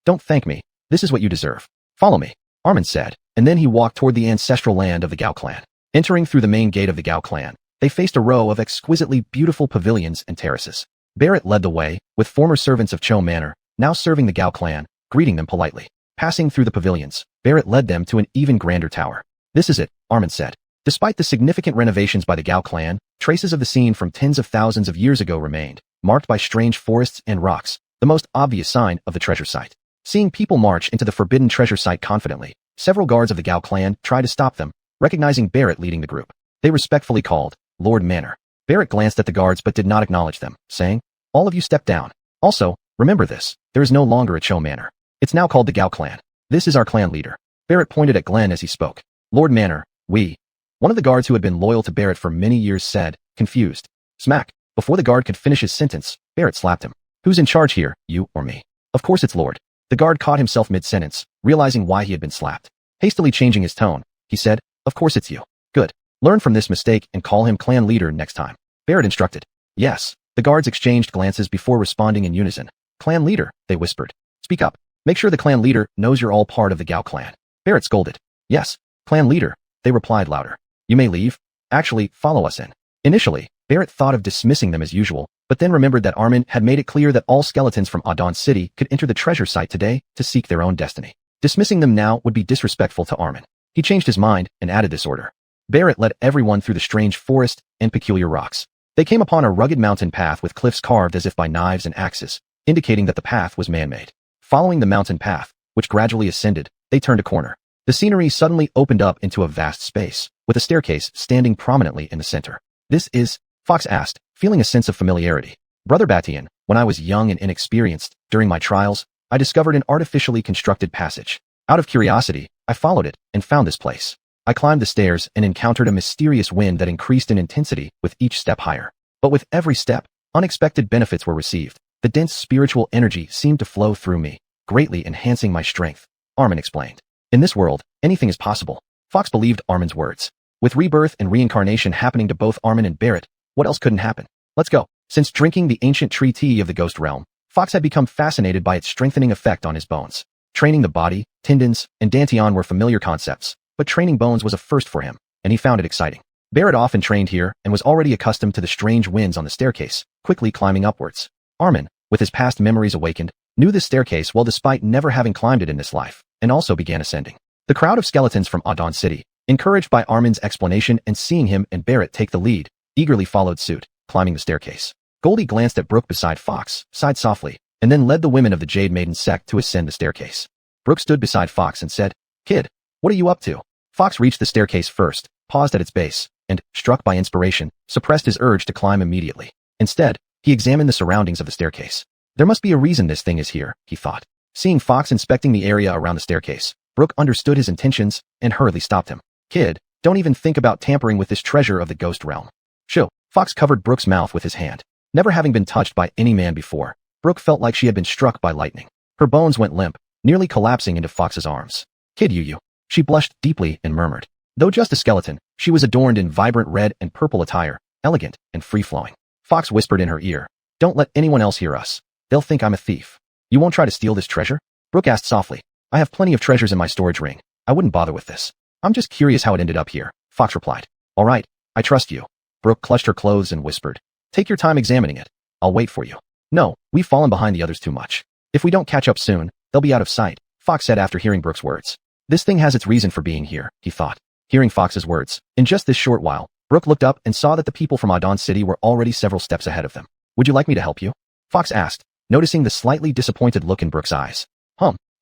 Don't thank me, this is what you deserve. Follow me, Armin said, and then he walked toward the ancestral land of the Gao clan. Entering through the main gate of the Gao clan, they faced a row of exquisitely beautiful pavilions and terraces. Barrett led the way, with former servants of Cho Manor, now serving the Gao clan, greeting them politely. Passing through the pavilions, Barrett led them to an even grander tower. This is it, Armin said. Despite the significant renovations by the Gao clan, traces of the scene from tens of thousands of years ago remained, marked by strange forests and rocks, the most obvious sign of the treasure site. Seeing people march into the forbidden treasure site confidently, several guards of the Gao clan tried to stop them, recognizing Barrett leading the group. They respectfully called, Lord Manor. Barrett glanced at the guards but did not acknowledge them, saying, All of you step down. Also, remember this, there is no longer a Cho Manor. It's now called the Gao clan. This is our clan leader. Barrett pointed at Glenn as he spoke. Lord Manor, we. One of the guards who had been loyal to Barrett for many years said, confused. Smack. Before the guard could finish his sentence, Barrett slapped him. Who's in charge here, you or me? Of course it's Lord. The guard caught himself mid-sentence, realizing why he had been slapped. Hastily changing his tone, he said, Of course it's you. Good. Learn from this mistake and call him clan leader next time. Barrett instructed. Yes. The guards exchanged glances before responding in unison. Clan leader, they whispered. Speak up. Make sure the clan leader knows you're all part of the Gao clan. Barrett scolded. Yes, clan leader, they replied louder. You may leave. Actually, follow us in. Initially, Barrett thought of dismissing them as usual, but then remembered that Armin had made it clear that all skeletons from Adon City could enter the treasure site today to seek their own destiny. Dismissing them now would be disrespectful to Armin. He changed his mind and added this order. Barrett led everyone through the strange forest and peculiar rocks. They came upon a rugged mountain path with cliffs carved as if by knives and axes, indicating that the path was man-made. Following the mountain path, which gradually ascended, they turned a corner. The scenery suddenly opened up into a vast space, with a staircase standing prominently in the center. This is, Fox asked, feeling a sense of familiarity. Brother Batian, when I was young and inexperienced, during my trials, I discovered an artificially constructed passage. Out of curiosity, I followed it and found this place. I climbed the stairs and encountered a mysterious wind that increased in intensity with each step higher. But with every step, unexpected benefits were received. The dense spiritual energy seemed to flow through me, greatly enhancing my strength, Armin explained. In this world, anything is possible. Fox believed Armin's words. With rebirth and reincarnation happening to both Armin and Barrett, what else couldn't happen? Let's go. Since drinking the ancient tree tea of the ghost realm, Fox had become fascinated by its strengthening effect on his bones. Training the body, tendons, and dantian were familiar concepts, but training bones was a first for him, and he found it exciting. Barrett often trained here and was already accustomed to the strange winds on the staircase, quickly climbing upwards. Armin, with his past memories awakened, knew this staircase well despite never having climbed it in this life, and also began ascending. The crowd of skeletons from Adon City, encouraged by Armin's explanation and seeing him and Barrett take the lead, eagerly followed suit, climbing the staircase. Goldie glanced at Brooke beside Fox, sighed softly, and then led the women of the Jade Maiden sect to ascend the staircase. Brooke stood beside Fox and said, Kid, what are you up to? Fox reached the staircase first, paused at its base, and, struck by inspiration, suppressed his urge to climb immediately. Instead, he examined the surroundings of the staircase. There must be a reason this thing is here, he thought. Seeing Fox inspecting the area around the staircase, Brooke understood his intentions and hurriedly stopped him. Kid, don't even think about tampering with this treasure of the ghost realm. Shoo. Fox covered Brooke's mouth with his hand. Never having been touched by any man before, Brooke felt like she had been struck by lightning. Her bones went limp, nearly collapsing into Fox's arms. Kid you. She blushed deeply and murmured. Though just a skeleton, she was adorned in vibrant red and purple attire, elegant and free-flowing. Fox whispered in her ear, Don't let anyone else hear us. They'll think I'm a thief. You won't try to steal this treasure? Brooke asked softly. I have plenty of treasures in my storage ring. I wouldn't bother with this. I'm just curious how it ended up here, Fox replied. All right, I trust you. Brooke clutched her clothes and whispered. Take your time examining it. I'll wait for you. No, we've fallen behind the others too much. If we don't catch up soon, they'll be out of sight, Fox said after hearing Brooke's words. This thing has its reason for being here, he thought. Hearing Fox's words, in just this short while, Brooke looked up and saw that the people from Adon City were already several steps ahead of them. Would you like me to help you? Fox asked, noticing the slightly disappointed look in Brooke's eyes.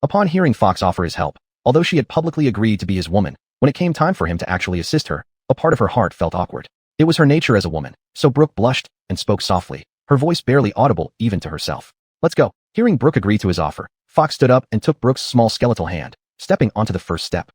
Upon hearing Fox offer his help, although she had publicly agreed to be his woman, when it came time for him to actually assist her, a part of her heart felt awkward. It was her nature as a woman, so Brooke blushed and spoke softly, her voice barely audible even to herself. Let's go. Hearing Brooke agree to his offer, Fox stood up and took Brooke's small skeletal hand, stepping onto the first step.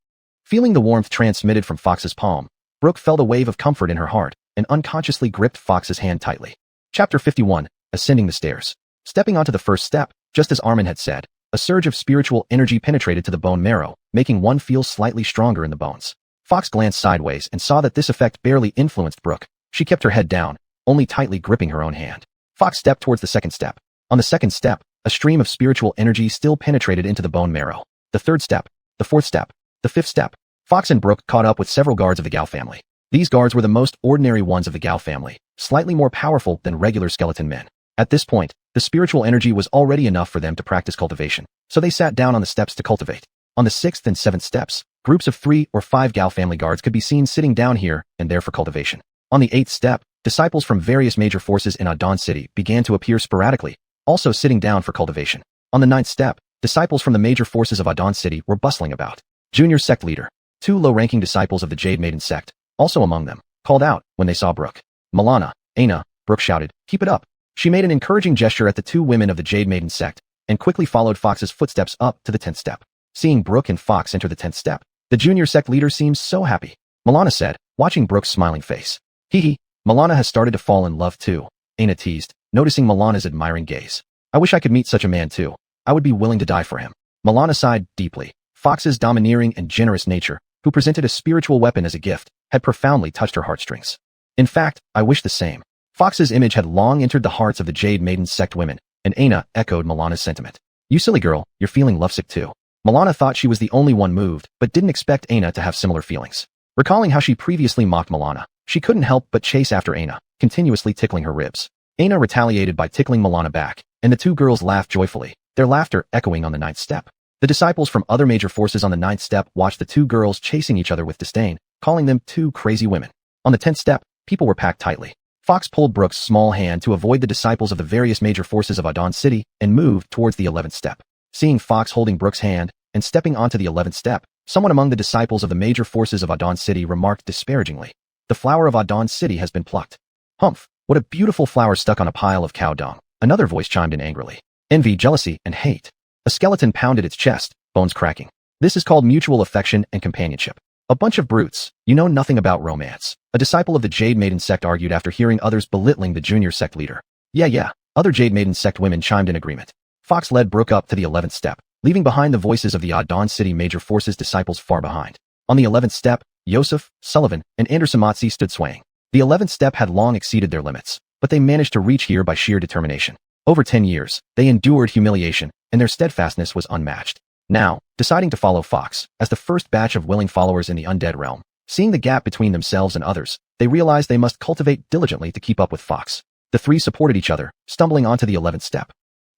Feeling the warmth transmitted from Fox's palm, Brooke felt a wave of comfort in her heart and unconsciously gripped Fox's hand tightly. Chapter 51, Ascending the Stairs. Stepping onto the first step, just as Armin had said, a surge of spiritual energy penetrated to the bone marrow, making one feel slightly stronger in the bones. Fox glanced sideways and saw that this effect barely influenced Brooke. She kept her head down, only tightly gripping her own hand. Fox stepped towards the second step. On the second step, a stream of spiritual energy still penetrated into the bone marrow. The third step, the fourth step, the fifth step. Fox and Brooke caught up with several guards of the Gao family. These guards were the most ordinary ones of the Gao family, slightly more powerful than regular skeleton men. At this point, the spiritual energy was already enough for them to practice cultivation, so they sat down on the steps to cultivate. On the sixth and seventh steps, groups of 3 or 5 Gao family guards could be seen sitting down here and there for cultivation. On the eighth step, disciples from various major forces in Adon City began to appear sporadically, also sitting down for cultivation. On the ninth step, disciples from the major forces of Adon City were bustling about. Junior sect leader, 2 low-ranking disciples of the Jade Maiden sect, also among them, called out when they saw Brooke. Milana, Aina, Brooke shouted, keep it up. She made an encouraging gesture at the 2 women of the Jade Maiden sect, and quickly followed Fox's footsteps up to the 10th step. Seeing Brooke and Fox enter the 10th step, the junior sect leader seemed so happy. Milana said, watching Brooke's smiling face. Hee, Milana has started to fall in love too, Aina teased, noticing Milana's admiring gaze. I wish I could meet such a man too. I would be willing to die for him. Milana sighed deeply. Fox's domineering and generous nature, who presented a spiritual weapon as a gift, had profoundly touched her heartstrings. In fact, I wish the same. Fox's image had long entered the hearts of the Jade Maiden sect women, and Aina echoed Milana's sentiment. You silly girl, you're feeling lovesick too. Milana thought she was the only one moved, but didn't expect Aina to have similar feelings. Recalling how she previously mocked Milana, she couldn't help but chase after Aina, continuously tickling her ribs. Aina retaliated by tickling Milana back, and the 2 girls laughed joyfully, their laughter echoing on the 9th step. The disciples from other major forces on the 9th step watched the 2 girls chasing each other with disdain, calling them 2 crazy women. On the 10th step, people were packed tightly. Fox pulled Brooke's small hand to avoid the disciples of the various major forces of Adon City and moved towards the 11th step. Seeing Fox holding Brooke's hand and stepping onto the 11th step, someone among the disciples of the major forces of Adon City remarked disparagingly, the flower of Adon City has been plucked. Humph, what a beautiful flower stuck on a pile of cow dung. Another voice chimed in angrily. Envy, jealousy, and hate. A skeleton pounded its chest, bones cracking. This is called mutual affection and companionship. A bunch of brutes, you know nothing about romance. A disciple of the Jade Maiden sect argued after hearing others belittling the junior sect leader. Yeah, other Jade Maiden sect women chimed in agreement. Fox led Brooke up to the 11th step, leaving behind the voices of the Adon City major forces disciples far behind. On the 11th step, Yosef, Sullivan, and Anderson Matzi stood swaying. The 11th step had long exceeded their limits, but they managed to reach here by sheer determination. Over 10 years, they endured humiliation, and their steadfastness was unmatched. Now, deciding to follow Fox, as the first batch of willing followers in the undead realm, seeing the gap between themselves and others, they realized they must cultivate diligently to keep up with Fox. The 3 supported each other, stumbling onto the 11th step.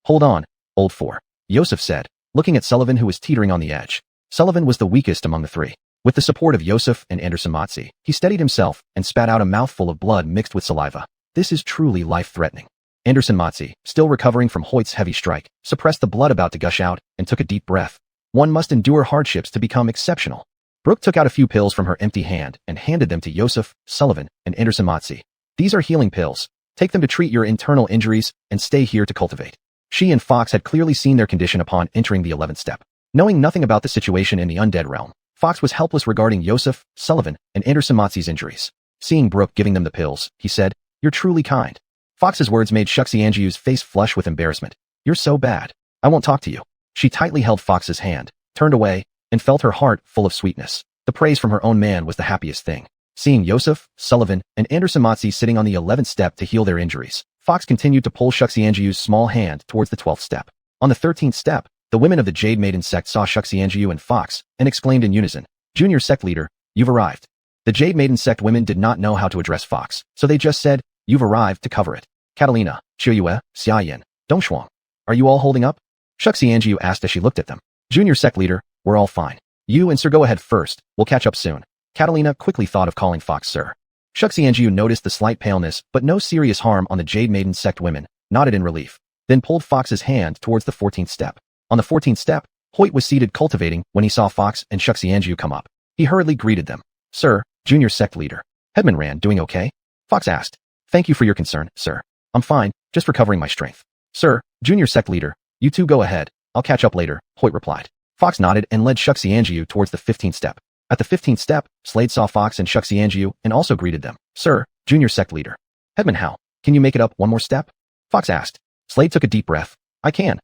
Hold on, old 4, Yosef said, looking at Sullivan who was teetering on the edge. Sullivan was the weakest among the 3. With the support of Yosef and Anderson Matzi, he steadied himself and spat out a mouthful of blood mixed with saliva. This is truly life-threatening. Anderson Matzi, still recovering from Hoyt's heavy strike, suppressed the blood about to gush out and took a deep breath. One must endure hardships to become exceptional. Brooke took out a few pills from her empty hand and handed them to Yosef, Sullivan, and Anderson Matzi. These are healing pills. Take them to treat your internal injuries and stay here to cultivate. She and Fox had clearly seen their condition upon entering the 11th step. Knowing nothing about the situation in the undead realm, Fox was helpless regarding Yosef, Sullivan, and Anderson Matzi's injuries. Seeing Brooke giving them the pills, he said, "You're truly kind." Fox's words made Shuxi Angiu's face flush with embarrassment. "You're so bad. I won't talk to you." She tightly held Fox's hand, turned away, and felt her heart full of sweetness. The praise from her own man was the happiest thing. Seeing Yosef, Sullivan, and Anderson Matzi sitting on the 11th step to heal their injuries, Fox continued to pull Shuxianjiu's small hand towards the 12th step. On the 13th step, the women of the Jade Maiden sect saw Shuxianjiu and Fox and exclaimed in unison, "Junior sect leader, you've arrived." The Jade Maiden sect women did not know how to address Fox, so they just said, "You've arrived," to cover it. "Catalina, Qiuyue, Xiaoyan, Dongshuang. Are you all holding up?" Shuxianjiu asked as she looked at them. "Junior sect leader, we're all fine. You and Sir go ahead first, we'll catch up soon." Catalina quickly thought of calling Fox Sir. Shuxianjiu noticed the slight paleness but no serious harm on the Jade Maiden sect women, nodded in relief, then pulled Fox's hand towards the 14th step. On the 14th step, Hoyt was seated cultivating when he saw Fox and Shuxianjiu come up. He hurriedly greeted them. "Sir, Junior sect leader. Headman Ran doing okay?" Fox asked. "Thank you for your concern, sir. I'm fine, just recovering my strength." "Sir, Junior sect leader, you two go ahead. I'll catch up later," Hoyt replied. Fox nodded and led Shuxianjiu towards the 15th step. At the 15th step, Slade saw Fox and Shuxianjiu and also greeted them. "Sir, Junior sect leader. Headman How, can you make it up one more step?" Fox asked. Slade took a deep breath. I can.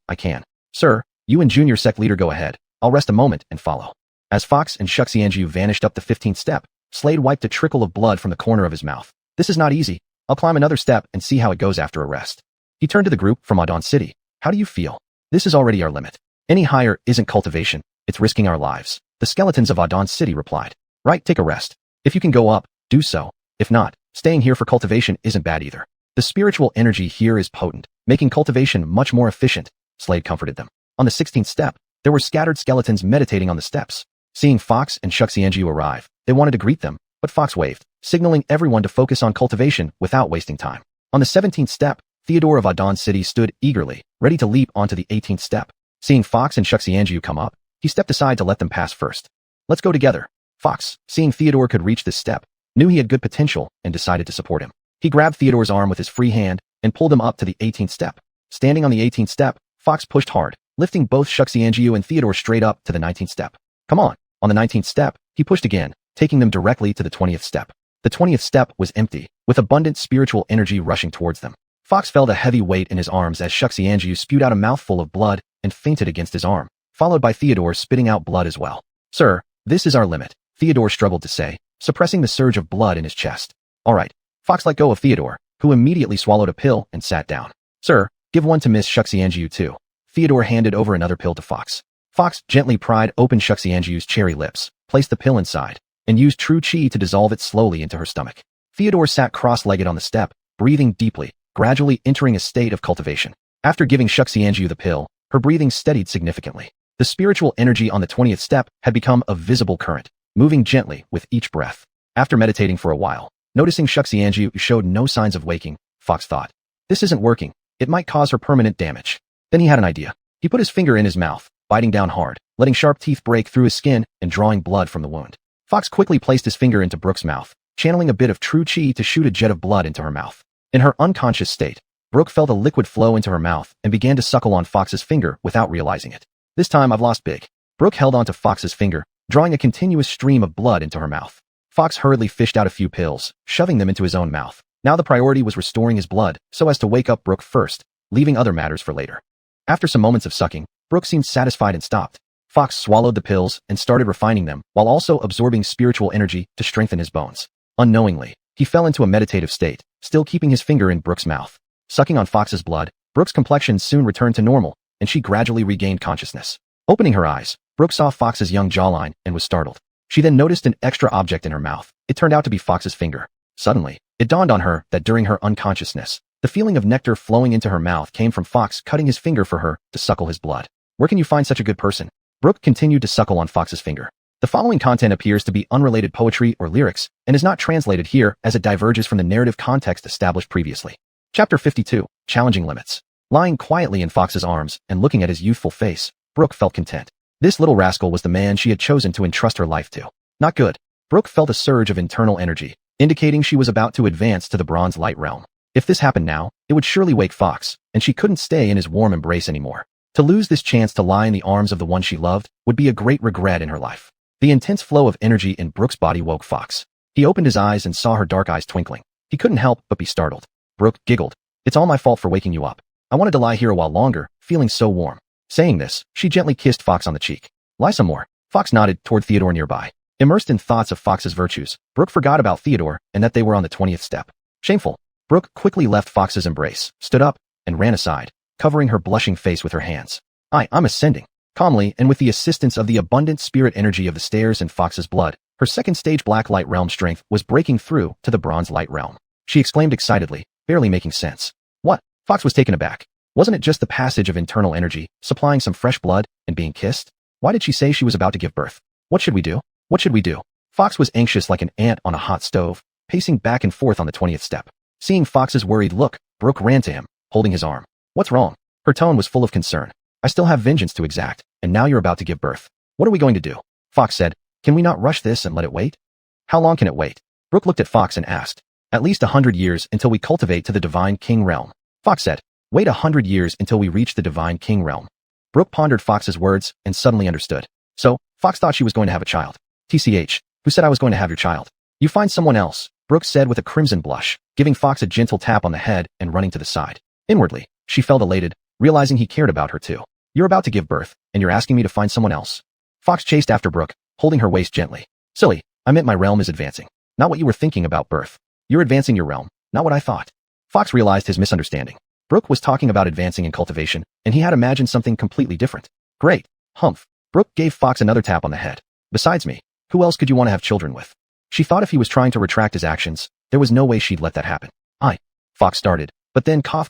Sir, you and Junior sect leader go ahead. I'll rest a moment and follow." As Fox and Shuxianjiu vanished up the 15th step, Slade wiped a trickle of blood from the corner of his mouth. "This is not easy. I'll climb another step and see how it goes after a rest." He turned to the group from Adon City. "How do you feel?" "This is already our limit. Any higher isn't cultivation, it's risking our lives." The skeletons of Adon City replied. "Right, take a rest. If you can go up, do so. If not, staying here for cultivation isn't bad either. The spiritual energy here is potent, making cultivation much more efficient," Slade comforted them. On the 16th step, there were scattered skeletons meditating on the steps. Seeing Fox and Shuxianjiu arrive, they wanted to greet them, but Fox waved, signaling everyone to focus on cultivation without wasting time. On the 17th step, Theodore of Adon City stood eagerly, ready to leap onto the 18th step. Seeing Fox and Shuxianjiu come up, he stepped aside to let them pass first. "Let's go together." Fox, seeing Theodore could reach this step, knew he had good potential and decided to support him. He grabbed Theodore's arm with his free hand and pulled him up to the 18th step. Standing on the 18th step, Fox pushed hard, lifting both Shuxianjiu and Theodore straight up to the 19th step. "Come on." On the 19th step, he pushed again, taking them directly to the 20th step. The 20th step was empty, with abundant spiritual energy rushing towards them. Fox felt a heavy weight in his arms as Shuxianjiu spewed out a mouthful of blood and fainted against his arm, followed by Theodore spitting out blood as well. "Sir, this is our limit," Theodore struggled to say, suppressing the surge of blood in his chest. "All right." Fox let go of Theodore, who immediately swallowed a pill and sat down. "Sir, give one to Miss Shuxianjiu too." Theodore handed over another pill to Fox. Fox gently pried open Shuxianjiu's cherry lips, placed the pill inside, and used true chi to dissolve it slowly into her stomach. Theodore sat cross-legged on the step, breathing deeply, gradually entering a state of cultivation. After giving Shuxianjiu the pill, her breathing steadied significantly. The spiritual energy on the 20th step had become a visible current, moving gently with each breath. After meditating for a while, noticing Shuxianjiu showed no signs of waking, Fox thought, "This isn't working. It might cause her permanent damage." Then he had an idea. He put his finger in his mouth, biting down hard, letting sharp teeth break through his skin and drawing blood from the wound. Fox quickly placed his finger into Brooke's mouth, channeling a bit of true chi to shoot a jet of blood into her mouth. In her unconscious state, Brooke felt a liquid flow into her mouth and began to suckle on Fox's finger without realizing it. "This time I've lost big." Brooke held onto Fox's finger, drawing a continuous stream of blood into her mouth. Fox hurriedly fished out a few pills, shoving them into his own mouth. Now the priority was restoring his blood so as to wake up Brooke first, leaving other matters for later. After some moments of sucking, Brooke seemed satisfied and stopped. Fox swallowed the pills and started refining them while also absorbing spiritual energy to strengthen his bones. Unknowingly, he fell into a meditative state, still keeping his finger in Brooke's mouth. Sucking on Fox's blood, Brooke's complexion soon returned to normal, and she gradually regained consciousness. Opening her eyes, Brooke saw Fox's young jawline and was startled. She then noticed an extra object in her mouth. It turned out to be Fox's finger. Suddenly, it dawned on her that during her unconsciousness, the feeling of nectar flowing into her mouth came from Fox cutting his finger for her to suckle his blood. "Where can you find such a good person?" Brooke continued to suckle on Fox's finger. The following content appears to be unrelated poetry or lyrics and is not translated here as it diverges from the narrative context established previously. Chapter 52, Challenging Limits. Lying quietly in Fox's arms and looking at his youthful face, Brooke felt content. This little rascal was the man she had chosen to entrust her life to. Not good. Brooke felt a surge of internal energy, indicating she was about to advance to the bronze light realm. If this happened now, it would surely wake Fox, and she couldn't stay in his warm embrace anymore. To lose this chance to lie in the arms of the one she loved would be a great regret in her life. The intense flow of energy in Brooke's body woke Fox. He opened his eyes and saw her dark eyes twinkling. He couldn't help but be startled. Brooke giggled. "It's all my fault for waking you up. I wanted to lie here a while longer, feeling so warm." Saying this, she gently kissed Fox on the cheek. "Lie some more." Fox nodded toward Theodore nearby. Immersed in thoughts of Fox's virtues, Brooke forgot about Theodore and that they were on the 20th step. Shameful. Brooke quickly left Fox's embrace, stood up, and ran aside, covering her blushing face with her hands. I'm ascending. Calmly, and with the assistance of the abundant spirit energy of the stairs and Fox's blood, her second stage black light realm strength was breaking through to the bronze light realm. She exclaimed excitedly, barely making sense. What? Fox was taken aback. Wasn't it just the passage of internal energy, supplying some fresh blood, and being kissed? Why did she say she was about to give birth? What should we do? What should we do? Fox was anxious like an ant on a hot stove, pacing back and forth on the 20th step. Seeing Fox's worried look, Brooke ran to him, holding his arm. What's wrong? Her tone was full of concern. I still have vengeance to exact, and now you're about to give birth. What are we going to do? Fox said, can we not rush this and let it wait? How long can it wait? Brooke looked at Fox and asked. At least 100 years until we cultivate to the divine king realm. Fox said, wait 100 years until we reach the divine king realm. Brooke pondered Fox's words and suddenly understood. So, Fox thought she was going to have a child. TCH, who said I was going to have your child? You find someone else, Brooke said with a crimson blush, giving Fox a gentle tap on the head and running to the side. Inwardly, she felt elated, realizing he cared about her too. You're about to give birth, and you're asking me to find someone else. Fox chased after Brooke, holding her waist gently. Silly, I meant my realm is advancing. Not what you were thinking about birth. You're advancing your realm, not what I thought. Fox realized his misunderstanding. Brooke was talking about advancing in cultivation, and he had imagined something completely different. Great. Humph. Brooke gave Fox another tap on the head. Besides me, who else could you want to have children with? She thought if he was trying to retract his actions, there was no way she'd let that happen. Fox started, but then cough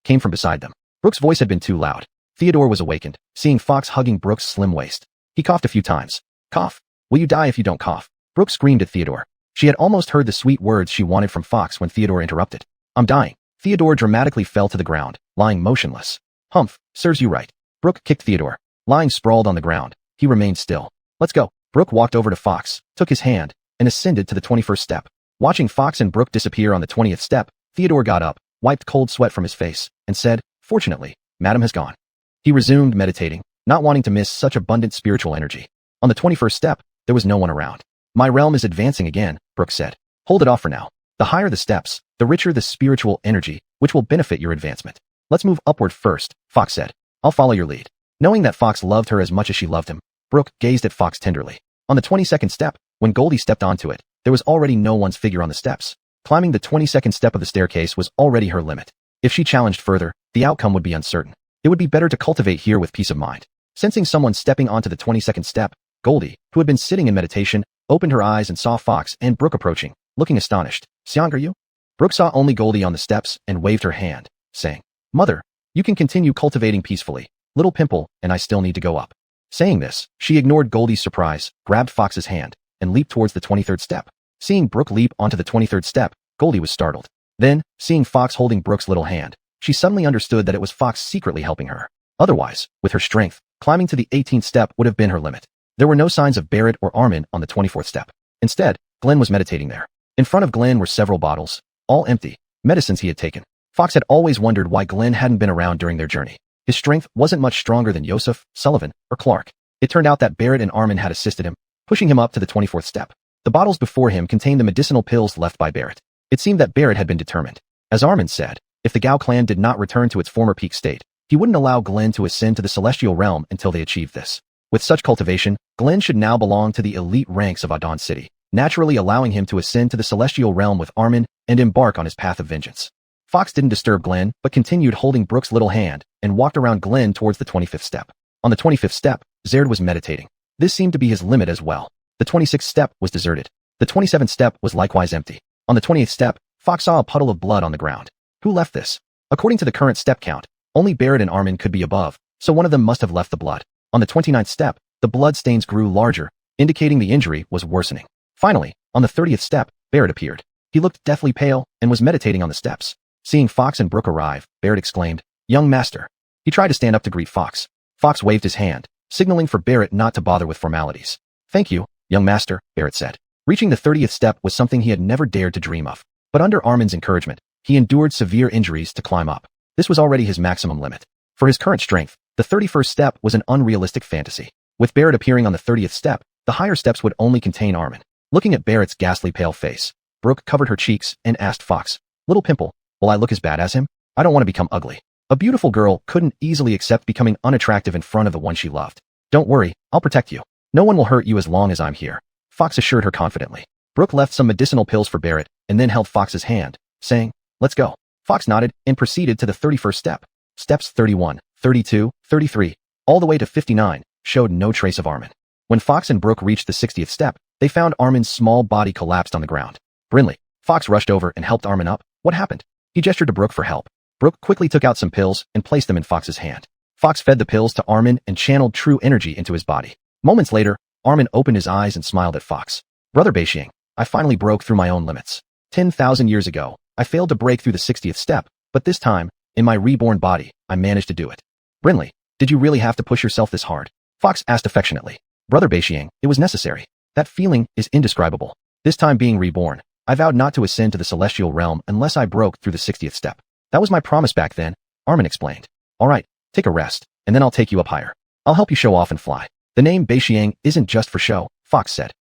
came from beside them. Brooke's voice had been too loud. Theodore was awakened, seeing Fox hugging Brooke's slim waist. He coughed a few times. Cough. Will you die if you don't cough? Brooke screamed at Theodore. She had almost heard the sweet words she wanted from Fox when Theodore interrupted. I'm dying. Theodore dramatically fell to the ground, lying motionless. Humph, serves you right. Brooke kicked Theodore. Lying sprawled on the ground, he remained still. Let's go. Brooke walked over to Fox, took his hand, and ascended to the 21st step. Watching Fox and Brooke disappear on the 20th step, Theodore got up, wiped cold sweat from his face, and said, fortunately, Madam has gone. He resumed meditating, not wanting to miss such abundant spiritual energy. On the 21st step, there was no one around. My realm is advancing again, Brooke said. Hold it off for now. The higher the steps, the richer the spiritual energy, which will benefit your advancement. Let's move upward first, Fox said. I'll follow your lead. Knowing that Fox loved her as much as she loved him, Brooke gazed at Fox tenderly. On the 22nd step, when Goldie stepped onto it, there was already no one's figure on the steps. Climbing the 22nd step of the staircase was already her limit. If she challenged further, the outcome would be uncertain. It would be better to cultivate here with peace of mind. Sensing someone stepping onto the 22nd step, Goldie, who had been sitting in meditation, opened her eyes and saw Fox and Brooke approaching, looking astonished. Siang, are you? Brooke saw only Goldie on the steps and waved her hand, saying, Mother, you can continue cultivating peacefully. Little Pimple and I still need to go up. Saying this, she ignored Goldie's surprise, grabbed Fox's hand, and leaped towards the 23rd step. Seeing Brooke leap onto the 23rd step, Goldie was startled. Then, seeing Fox holding Brooke's little hand, she suddenly understood that it was Fox secretly helping her. Otherwise, with her strength, climbing to the 18th step would have been her limit. There were no signs of Barrett or Armin on the 24th step. Instead, Glenn was meditating there. In front of Glenn were several bottles, all empty, medicines he had taken. Fox had always wondered why Glenn hadn't been around during their journey. His strength wasn't much stronger than Yosef, Sullivan, or Clark. It turned out that Barrett and Armin had assisted him, pushing him up to the 24th step. The bottles before him contained the medicinal pills left by Barrett. It seemed that Barrett had been determined. As Armin said, if the Gao clan did not return to its former peak state, he wouldn't allow Glenn to ascend to the celestial realm until they achieved this. With such cultivation, Glenn should now belong to the elite ranks of Adon City, naturally allowing him to ascend to the celestial realm with Armin and embark on his path of vengeance. Fox didn't disturb Glenn, but continued holding Brooke's little hand and walked around Glenn towards the 25th step. On the 25th step, Zared was meditating. This seemed to be his limit as well. The 26th step was deserted. The 27th step was likewise empty. On the 20th step, Fox saw a puddle of blood on the ground. Who left this? According to the current step count, only Barrett and Armin could be above, so one of them must have left the blood. On the 29th step, the blood stains grew larger, indicating the injury was worsening. Finally, on the 30th step, Barrett appeared. He looked deathly pale and was meditating on the steps. Seeing Fox and Brooke arrive, Barrett exclaimed, Young master. He tried to stand up to greet Fox. Fox waved his hand, signaling for Barrett not to bother with formalities. Thank you, young master, Barrett said. Reaching the 30th step was something he had never dared to dream of. But under Armin's encouragement, he endured severe injuries to climb up. This was already his maximum limit. For his current strength, the 31st step was an unrealistic fantasy. With Barrett appearing on the 30th step, the higher steps would only contain Armin. Looking at Barrett's ghastly pale face, Brooke covered her cheeks and asked Fox, Little Pimple, will I look as bad as him? I don't want to become ugly. A beautiful girl couldn't easily accept becoming unattractive in front of the one she loved. Don't worry, I'll protect you. No one will hurt you as long as I'm here, Fox assured her confidently. Brooke left some medicinal pills for Barrett and then held Fox's hand, saying, let's go. Fox nodded and proceeded to the 31st step. Steps 31, 32, 33, all the way to 59, showed no trace of Armin. When Fox and Brooke reached the 60th step, they found Armin's small body collapsed on the ground. Brinley, Fox rushed over and helped Armin up. What happened? He gestured to Brooke for help. Brooke quickly took out some pills and placed them in Fox's hand. Fox fed the pills to Armin and channeled true energy into his body. Moments later, Armin opened his eyes and smiled at Fox. Brother Beixiang, I finally broke through my own limits. 10,000 years ago, I failed to break through the 60th step, but this time, in my reborn body, I managed to do it. Brinley, did you really have to push yourself this hard? Fox asked affectionately. Brother Beixiang, it was necessary. That feeling is indescribable. This time being reborn, I vowed not to ascend to the celestial realm unless I broke through the 60th step. That was my promise back then, Armin explained. All right, take a rest, and then I'll take you up higher. I'll help you show off and fly. The name Beixiang isn't just for show, Fox said.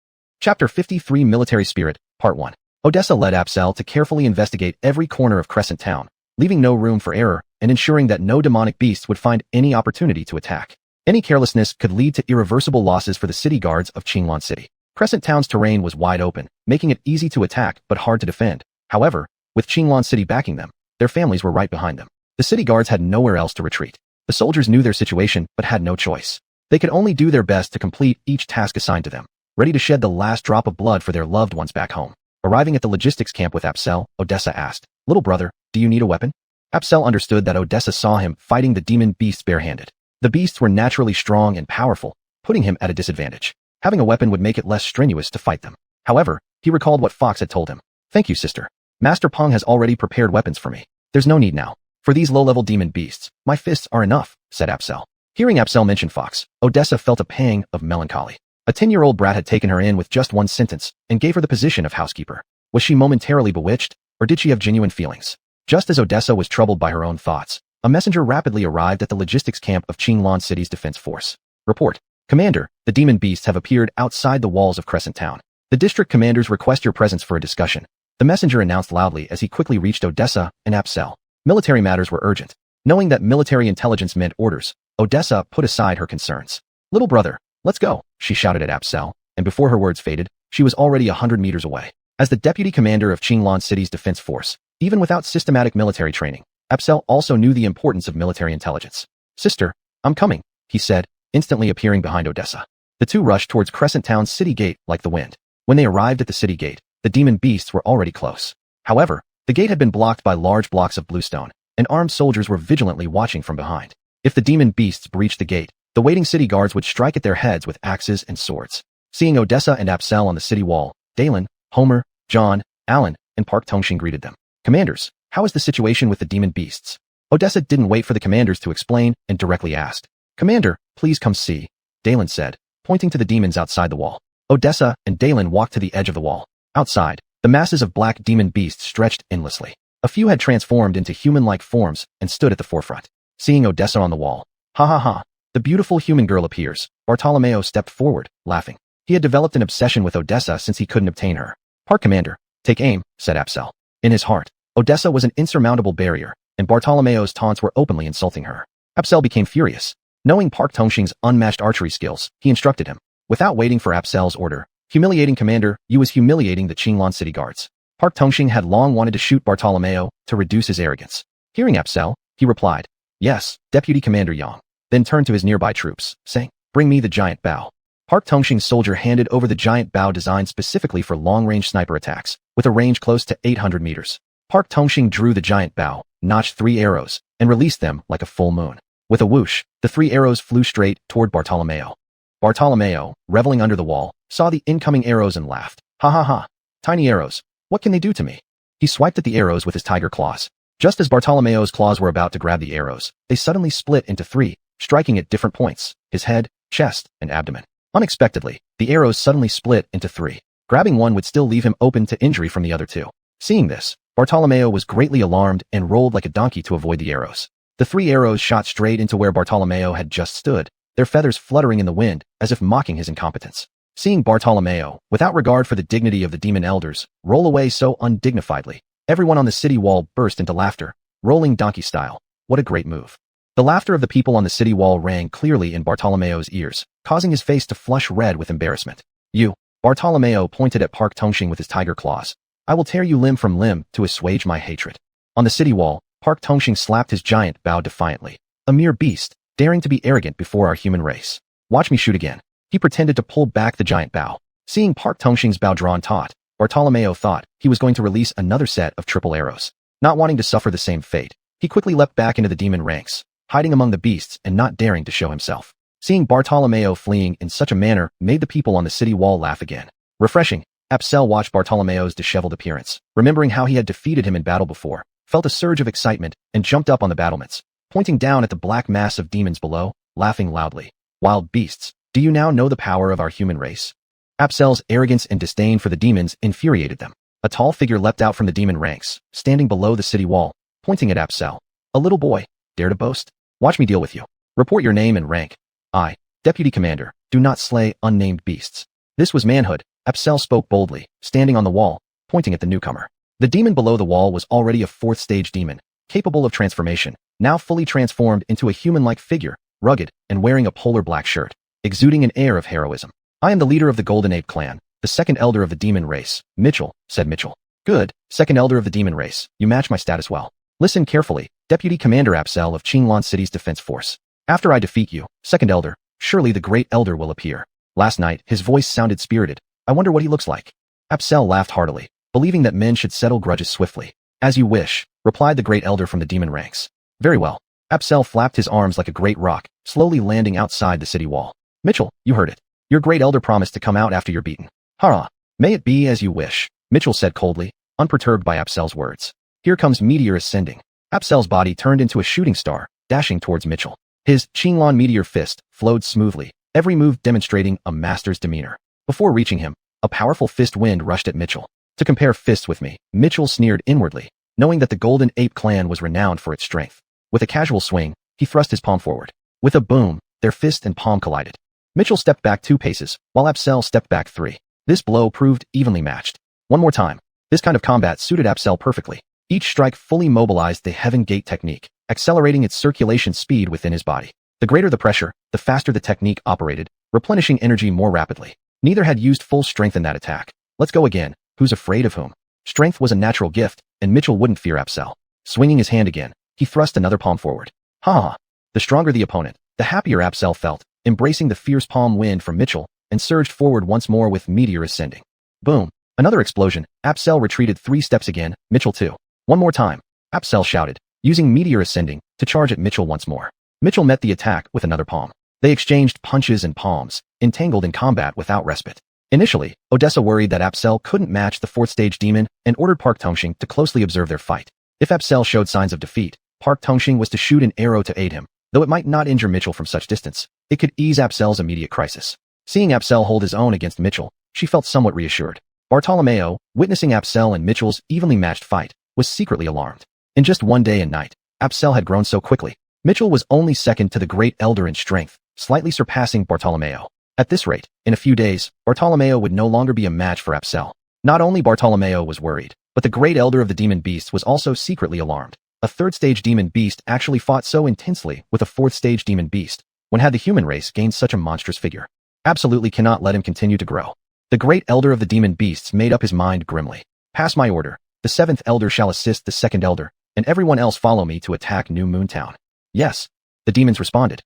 Chapter 53 Military Spirit, Part 1. Odessa led Apsel to carefully investigate every corner of Crescent Town, leaving no room for error and ensuring that no demonic beasts would find any opportunity to attack. Any carelessness could lead to irreversible losses for the city guards of Qinglan City. Crescent Town's terrain was wide open, making it easy to attack but hard to defend. However, with Qinglan City backing them, their families were right behind them. The city guards had nowhere else to retreat. The soldiers knew their situation but had no choice. They could only do their best to complete each task assigned to them, ready to shed the last drop of blood for their loved ones back home. Arriving at the logistics camp with Apsel, Odessa asked, "Little brother, do you need a weapon?" Apsel understood that Odessa saw him fighting the demon beasts barehanded. The beasts were naturally strong and powerful, putting him at a disadvantage. Having a weapon would make it less strenuous to fight them. However, he recalled what Fox had told him. "Thank you, sister. Master Peng has already prepared weapons for me. There's no need now. For these low-level demon beasts, my fists are enough," said Apsel. Hearing Apsel mention Fox, Odessa felt a pang of melancholy. A 10-year-old brat had taken her in with just one sentence and gave her the position of housekeeper. Was she momentarily bewitched, or did she have genuine feelings? Just as Odessa was troubled by her own thoughts, a messenger rapidly arrived at the logistics camp of Qinglan City's defense force. Report. Commander, the demon beasts have appeared outside the walls of Crescent Town. The district commanders request your presence for a discussion. The messenger announced loudly as he quickly reached Odessa and Apsel. Military matters were urgent. Knowing that military intelligence meant orders, Odessa put aside her concerns. "Little brother, let's go," she shouted at Apsel, and before her words faded, she was already 100 meters away. As the deputy commander of Qinglan City's defense force, even without systematic military training, Apsel also knew the importance of military intelligence. "Sister, I'm coming," he said, instantly appearing behind Odessa. The two rushed towards Crescent Town's city gate like the wind. When they arrived at the city gate, the demon beasts were already close. However, the gate had been blocked by large blocks of bluestone, and armed soldiers were vigilantly watching from behind. If the demon beasts breached the gate, the waiting city guards would strike at their heads with axes and swords. Seeing Odessa and Apsel on the city wall, Dalen, Homer, John, Alan, and Park Tongxing greeted them. "Commanders, how is the situation with the demon beasts?" Odessa didn't wait for the commanders to explain and directly asked. "Commander, please come see," Dalen said, pointing to the demons outside the wall. Odessa and Dalen walked to the edge of the wall. Outside, the masses of black demon beasts stretched endlessly. A few had transformed into human-like forms and stood at the forefront. Seeing Odessa on the wall, "Ha ha ha, the beautiful human girl appears," Bartolomeo stepped forward, laughing. He had developed an obsession with Odessa since he couldn't obtain her. "Park Commander, take aim," said Apsel. In his heart, Odessa was an insurmountable barrier, and Bartolomeo's taunts were openly insulting her. Apsel became furious. Knowing Park Tongxing's unmatched archery skills, he instructed him. Without waiting for Apsel's order, "Humiliating Commander, you was humiliating the Qinglan City guards." Park Tongxing had long wanted to shoot Bartolomeo to reduce his arrogance. Hearing Apsel, he replied, "Yes, Deputy Commander Yang," then turned to his nearby troops, saying, "Bring me the giant bow." Park Tongxing's soldier handed over the giant bow designed specifically for long-range sniper attacks, with a range close to 800 meters. Park Tongxing drew the giant bow, notched 3 arrows, and released them like a full moon. With a whoosh, the 3 arrows flew straight toward Bartolomeo. Bartolomeo, reveling under the wall, saw the incoming arrows and laughed. "Ha ha ha, tiny arrows, what can they do to me?" He swiped at the arrows with his tiger claws. Just as Bartolomeo's claws were about to grab the arrows, they suddenly split into 3, striking at different points: his head, chest, and abdomen. Unexpectedly, the arrows suddenly split into 3. Grabbing one would still leave him open to injury from the other 2. Seeing this, Bartolomeo was greatly alarmed and rolled like a donkey to avoid the arrows. The 3 arrows shot straight into where Bartolomeo had just stood, their feathers fluttering in the wind as if mocking his incompetence. Seeing Bartolomeo, without regard for the dignity of the demon elders, roll away so undignifiedly, everyone on the city wall burst into laughter, rolling donkey style. What a great move. The laughter of the people on the city wall rang clearly in Bartolomeo's ears, causing his face to flush red with embarrassment. "You," Bartolomeo pointed at Park Tongxing with his tiger claws. "I will tear you limb from limb to assuage my hatred." On the city wall, Park Tongxing slapped his giant bow defiantly. A mere beast, daring to be arrogant before our human race. Watch me shoot again. He pretended to pull back the giant bow. Seeing Park Tongxing's bow drawn taut, Bartolomeo thought he was going to release another set of triple arrows. Not wanting to suffer the same fate, he quickly leapt back into the demon ranks, hiding among the beasts and not daring to show himself. Seeing Bartolomeo fleeing in such a manner made the people on the city wall laugh again. Refreshing, Apsel watched Bartolomeo's disheveled appearance, remembering how he had defeated him in battle before, felt a surge of excitement, and jumped up on the battlements, pointing down at the black mass of demons below, laughing loudly. Wild beasts, do you now know the power of our human race? Apsel's arrogance and disdain for the demons infuriated them. A tall figure leapt out from the demon ranks, standing below the city wall, pointing at Apsel. A little boy, dare to boast? Watch me deal with you. Report your name and rank. I, Deputy Commander, do not slay unnamed beasts. This was manhood. Apsel spoke boldly, standing on the wall, pointing at the newcomer. The demon below the wall was already a fourth-stage demon, capable of transformation, now fully transformed into a human-like figure, rugged, and wearing a polar black shirt, exuding an air of heroism. I am the leader of the Golden Ape clan, the second elder of the demon race, Mitchell, said Mitchell. Good, second elder of the demon race, you match my status well. Listen carefully, Deputy Commander Apsel of Qinglan City's defense force. After I defeat you, second elder, surely the great elder will appear. Last night, his voice sounded spirited. I wonder what he looks like. Apsel laughed heartily, believing that men should settle grudges swiftly. As you wish, replied the great elder from the demon ranks. Very well. Apsel flapped his arms like a great rock, slowly landing outside the city wall. Mitchell, you heard it. Your great elder promised to come out after you're beaten. Hurrah! May it be as you wish, Mitchell said coldly, unperturbed by Apsel's words. Here comes Meteor ascending. Apsel's body turned into a shooting star, dashing towards Mitchell. His Qinglan meteor fist flowed smoothly, every move demonstrating a master's demeanor. Before reaching him, a powerful fist wind rushed at Mitchell. To compare fists with me, Mitchell sneered inwardly, knowing that the Golden Ape clan was renowned for its strength. With a casual swing, he thrust his palm forward. With a boom, their fist and palm collided. Mitchell stepped back 2 paces, while Apsel stepped back 3. This blow proved evenly matched. One more time. This kind of combat suited Apsel perfectly. Each strike fully mobilized the Heaven Gate technique, accelerating its circulation speed within his body. The greater the pressure, the faster the technique operated, replenishing energy more rapidly. Neither had used full strength in that attack. Let's go again. Who's afraid of whom? Strength was a natural gift, and Mitchell wouldn't fear Apsel. Swinging his hand again, he thrust another palm forward. Ha! The stronger the opponent, the happier Apsel felt, embracing the fierce palm wind from Mitchell, and surged forward once more with Meteor ascending. Boom! Another explosion. Apsel retreated 3 steps again, Mitchell 2. One more time. Apsel shouted, using Meteor ascending to charge at Mitchell once more. Mitchell met the attack with another palm. They exchanged punches and palms, entangled in combat without respite. Initially, Odessa worried that Apsel couldn't match the 4th-stage demon and ordered Park Tongxing to closely observe their fight. If Apsel showed signs of defeat, Park Tongxing was to shoot an arrow to aid him. Though it might not injure Mitchell from such distance, it could ease Apsel's immediate crisis. Seeing Apsel hold his own against Mitchell, she felt somewhat reassured. Bartolomeo, witnessing Apsel and Mitchell's evenly matched fight, was secretly alarmed. In just one day and night, Apsel had grown so quickly. Mitchell was only second to the great elder in strength, slightly surpassing Bartolomeo. At this rate, in a few days, Bartolomeo would no longer be a match for Apsel. Not only Bartolomeo was worried, but the great elder of the demon beasts was also secretly alarmed. A 3rd-stage demon beast actually fought so intensely with a 4th-stage demon beast. When had the human race gained such a monstrous figure? Absolutely cannot let him continue to grow. The great elder of the demon beasts made up his mind grimly. Pass my order. The 7th elder shall assist the 2nd elder, and everyone else follow me to attack New Moon Town. Yes. The demons responded.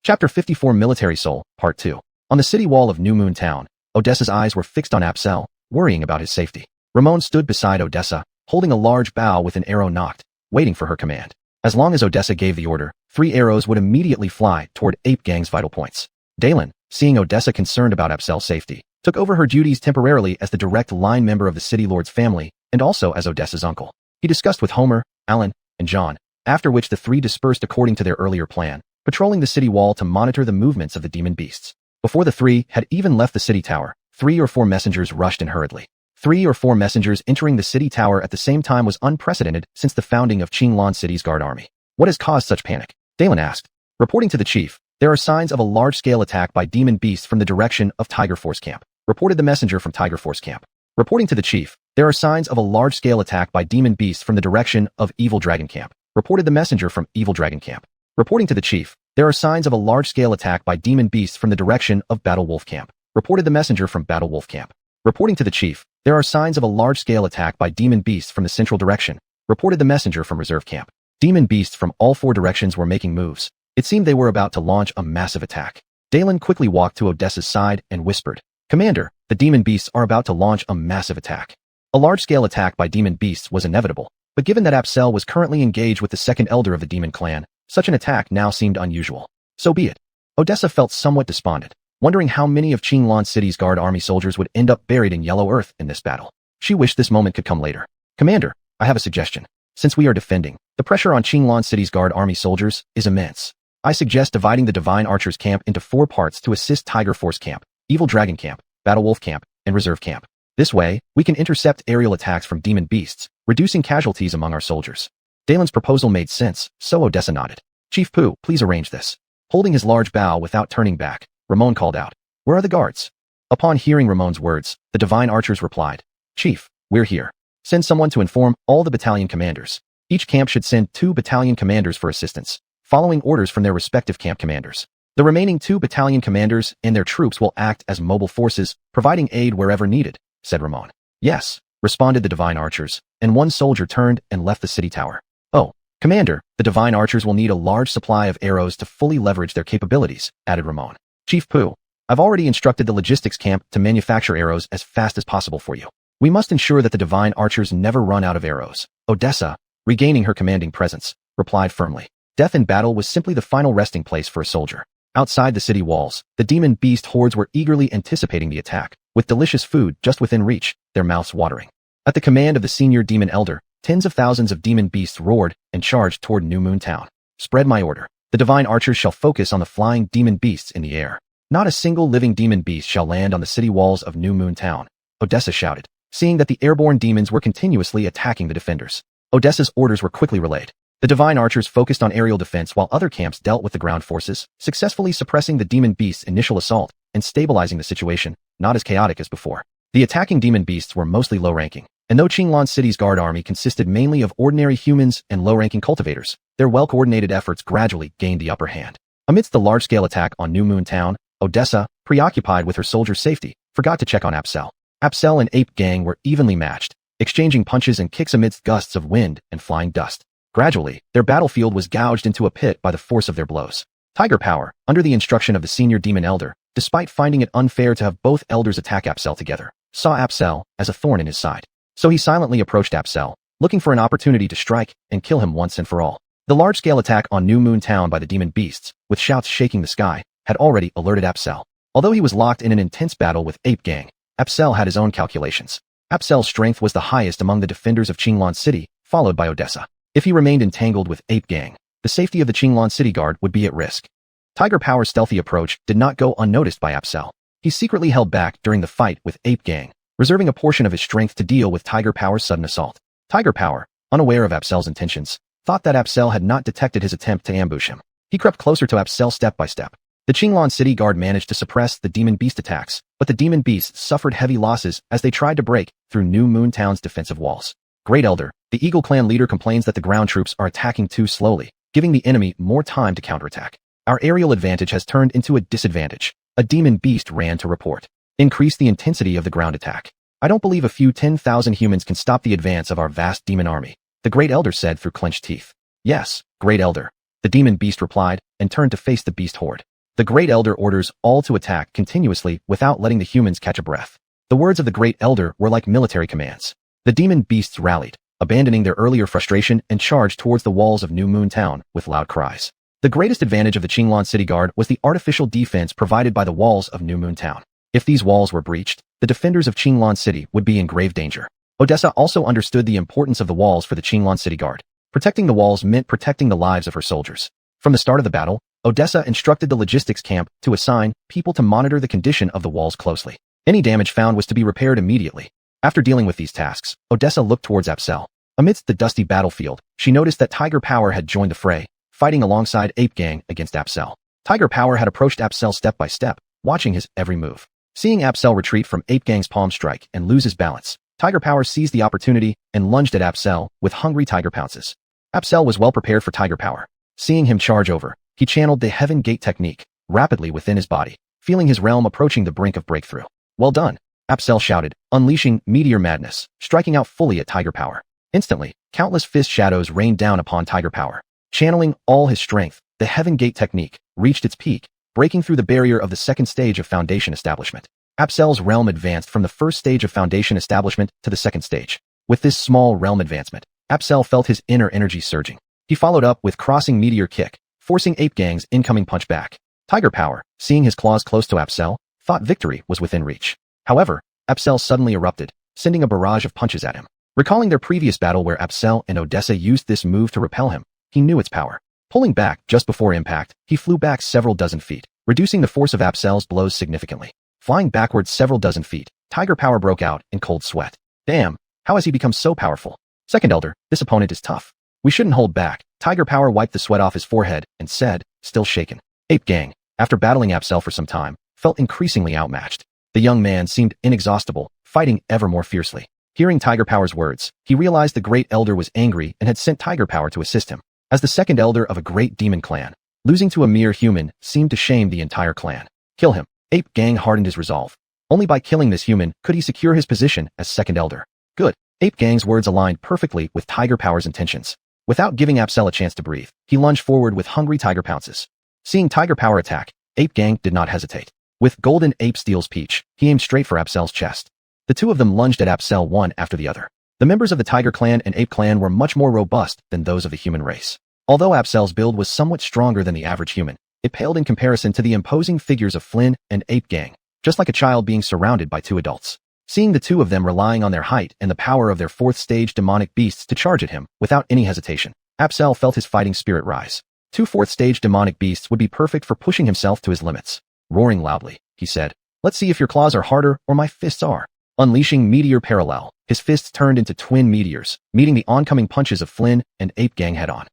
Chapter 54 Military Soul, Part 2. On the city wall of New Moon Town, Odessa's eyes were fixed on Apsel, worrying about his safety. Ramon stood beside Odessa, holding a large bow with an arrow nocked, waiting for her command. As long as Odessa gave the order, 3 arrows would immediately fly toward Ape Gang's vital points. Dalen, seeing Odessa concerned about Apsel's safety, took over her duties temporarily as the direct line member of the City Lord's family and also as Odessa's uncle. He discussed with Homer, Alan, and John, after which the 3 dispersed according to their earlier plan, patrolling the city wall to monitor the movements of the demon beasts. Before the 3 had even left the city tower, 3 or 4 messengers rushed in hurriedly. 3 or 4 messengers entering the city tower at the same time was unprecedented since the founding of Qinglan City's guard army. What has caused such panic? Dalen asked. Reporting to the chief, there are signs of a large-scale attack by demon beasts from the direction of Tiger Force Camp, reported the messenger from Tiger Force Camp. Reporting to the chief, there are signs of a large-scale attack by demon beasts from the direction of Evil Dragon Camp, reported the messenger from Evil Dragon Camp. Reporting to the chief, there are signs of a large-scale attack by demon beasts from the direction of Battle Wolf Camp, reported the messenger from Battle Wolf Camp. Reporting to the chief, there are signs of a large-scale attack by demon beasts from the central direction, reported the messenger from reserve camp. Demon beasts from all 4 directions were making moves. It seemed they were about to launch a massive attack. Dalen quickly walked to Odessa's side and whispered, "Commander, the demon beasts are about to launch a massive attack." A large-scale attack by demon beasts was inevitable, but given that Apsel was currently engaged with the second elder of the demon clan, such an attack now seemed unusual. So be it. Odessa felt somewhat despondent, wondering how many of Qinglan City's guard army soldiers would end up buried in yellow earth in this battle. She wished this moment could come later. "Commander, I have a suggestion. Since we are defending, the pressure on Qinglan City's guard army soldiers is immense. I suggest dividing the Divine Archers camp into 4 parts to assist Tiger Force camp, Evil Dragon camp, Battle Wolf camp, and Reserve camp. This way, we can intercept aerial attacks from demon beasts, reducing casualties among our soldiers." Dalen's proposal made sense, so Odessa nodded. "Chief Pu, please arrange this." Holding his large bow without turning back, Ramon called out, "Where are the guards?" Upon hearing Ramon's words, the Divine Archers replied, "Chief, we're here. Send someone to inform all the battalion commanders. Each camp should send 2 battalion commanders for assistance, following orders from their respective camp commanders. The remaining 2 battalion commanders and their troops will act as mobile forces, providing aid wherever needed," said Ramon. "Yes," responded the Divine Archers, and 1 soldier turned and left the city tower. "Oh, Commander, the Divine Archers will need a large supply of arrows to fully leverage their capabilities," added Ramon. "Chief Pu, I've already instructed the logistics camp to manufacture arrows as fast as possible for you. We must ensure that the Divine Archers never run out of arrows." Odessa, regaining her commanding presence, replied firmly. Death in battle was simply the final resting place for a soldier. Outside the city walls, the demon beast hordes were eagerly anticipating the attack, with delicious food just within reach, their mouths watering. At the command of the senior demon elder, tens of thousands of demon beasts roared and charged toward New Moon Town. "Spread my order. The Divine Archers shall focus on the flying demon beasts in the air. Not a single living demon beast shall land on the city walls of New Moon Town," Odessa shouted, seeing that the airborne demons were continuously attacking the defenders. Odessa's orders were quickly relayed. The Divine Archers focused on aerial defense while other camps dealt with the ground forces, successfully suppressing the demon beasts' initial assault and stabilizing the situation, not as chaotic as before. The attacking demon beasts were mostly low-ranking, and though Qinglan City's guard army consisted mainly of ordinary humans and low-ranking cultivators, their well-coordinated efforts gradually gained the upper hand. Amidst the large-scale attack on New Moon Town, Odessa, preoccupied with her soldiers' safety, forgot to check on Apsel. Apsel and Ape Gang were evenly matched, exchanging punches and kicks amidst gusts of wind and flying dust. Gradually, their battlefield was gouged into a pit by the force of their blows. Tiger Power, under the instruction of the senior demon elder, despite finding it unfair to have both elders attack Apsel together, saw Apsel as a thorn in his side. So he silently approached Apsel, looking for an opportunity to strike and kill him once and for all. The large-scale attack on New Moon Town by the demon beasts, with shouts shaking the sky, had already alerted Apsel. Although he was locked in an intense battle with Ape Gang, Apsel had his own calculations. Apsel's strength was the highest among the defenders of Qinglan City, followed by Odessa. If he remained entangled with Ape Gang, the safety of the Qinglan City Guard would be at risk. Tiger Power's stealthy approach did not go unnoticed by Apsel. He secretly held back during the fight with Ape Gang, reserving a portion of his strength to deal with Tiger Power's sudden assault. Tiger Power, unaware of Apsel's intentions, thought that Apsel had not detected his attempt to ambush him. He crept closer to Apsel step by step. The Qinglan City Guard managed to suppress the demon beast attacks, but the demon beasts suffered heavy losses as they tried to break through New Moon Town's defensive walls. Great Elder, the Eagle Clan leader, complains that the ground troops are attacking too slowly, giving the enemy more time to counterattack. Our aerial advantage has turned into a disadvantage. A demon beast ran to report. Increase the intensity of the ground attack. I don't believe a few 10,000 humans can stop the advance of our vast demon army, the Great Elder said through clenched teeth. Yes, Great Elder, the demon beast replied and turned to face the beast horde. The Great Elder orders all to attack continuously without letting the humans catch a breath. The words of the Great Elder were like military commands. The demon beasts rallied, abandoning their earlier frustration and charged towards the walls of New Moon Town with loud cries. The greatest advantage of the Qinglan City Guard was the artificial defense provided by the walls of New Moon Town. If these walls were breached, the defenders of Qinglan City would be in grave danger. Odessa also understood the importance of the walls for the Qinglan City Guard. Protecting the walls meant protecting the lives of her soldiers. From the start of the battle, Odessa instructed the logistics camp to assign people to monitor the condition of the walls closely. Any damage found was to be repaired immediately. After dealing with these tasks, Odessa looked towards Apsel. Amidst the dusty battlefield, she noticed that Tiger Power had joined the fray, fighting alongside Ape Gang against Apsel. Tiger Power had approached Apsel step by step, watching his every move. Seeing Apsel retreat from Ape Gang's palm strike and lose his balance, Tiger Power seized the opportunity and lunged at Apsel with hungry tiger pounces. Apsel was well prepared for Tiger Power. Seeing him charge over, he channeled the Heaven Gate technique rapidly within his body, feeling his realm approaching the brink of breakthrough. Well done, Apsel shouted, unleashing Meteor Madness, striking out fully at Tiger Power. Instantly, countless fist shadows rained down upon Tiger Power. Channeling all his strength, the Heaven Gate technique reached its peak, breaking through the barrier of the second stage of Foundation Establishment. Apsel's realm advanced from the first stage of Foundation Establishment to the second stage. With this small realm advancement, Apsel felt his inner energy surging. He followed up with Crossing Meteor Kick, forcing Ape Gang's incoming punch back. Tiger Power, seeing his claws close to Apsel, thought victory was within reach. However, Apsel suddenly erupted, sending a barrage of punches at him. Recalling their previous battle where Apsel and Odessa used this move to repel him, he knew its power. Pulling back just before impact, he flew back several dozen feet, reducing the force of Apsel's blows significantly. Flying backwards several dozen feet, Tiger Power broke out in cold sweat. Damn, how has he become so powerful? Second Elder, this opponent is tough. We shouldn't hold back. Tiger Power wiped the sweat off his forehead and said, still shaken. Ape Gang, after battling Apsel for some time, felt increasingly outmatched. The young man seemed inexhaustible, fighting ever more fiercely. Hearing Tiger Power's words, he realized the Great Elder was angry and had sent Tiger Power to assist him. As the second elder of a great demon clan, losing to a mere human seemed to shame the entire clan. Kill him. Ape Gang hardened his resolve. Only by killing this human could he secure his position as second elder. Good. Ape Gang's words aligned perfectly with Tiger Power's intentions. Without giving Apsel a chance to breathe, he lunged forward with hungry tiger pounces. Seeing Tiger Power attack, Ape Gang did not hesitate. With Golden Ape Steel's Peach, he aimed straight for Apsel's chest. The two of them lunged at Apsel one after the other. The members of the Tiger Clan and Ape Clan were much more robust than those of the human race. Although Apsel's build was somewhat stronger than the average human, it paled in comparison to the imposing figures of Flynn and Ape Gang, just like a child being surrounded by two adults. Seeing the two of them relying on their height and the power of their fourth-stage demonic beasts to charge at him without any hesitation, Apsel felt his fighting spirit rise. Two fourth-stage demonic beasts would be perfect for pushing himself to his limits. Roaring loudly, he said, "Let's see if your claws are harder or my fists are." Unleashing Meteor Parallel, his fists turned into twin meteors, meeting the oncoming punches of Flynn and Ape Gang head-on.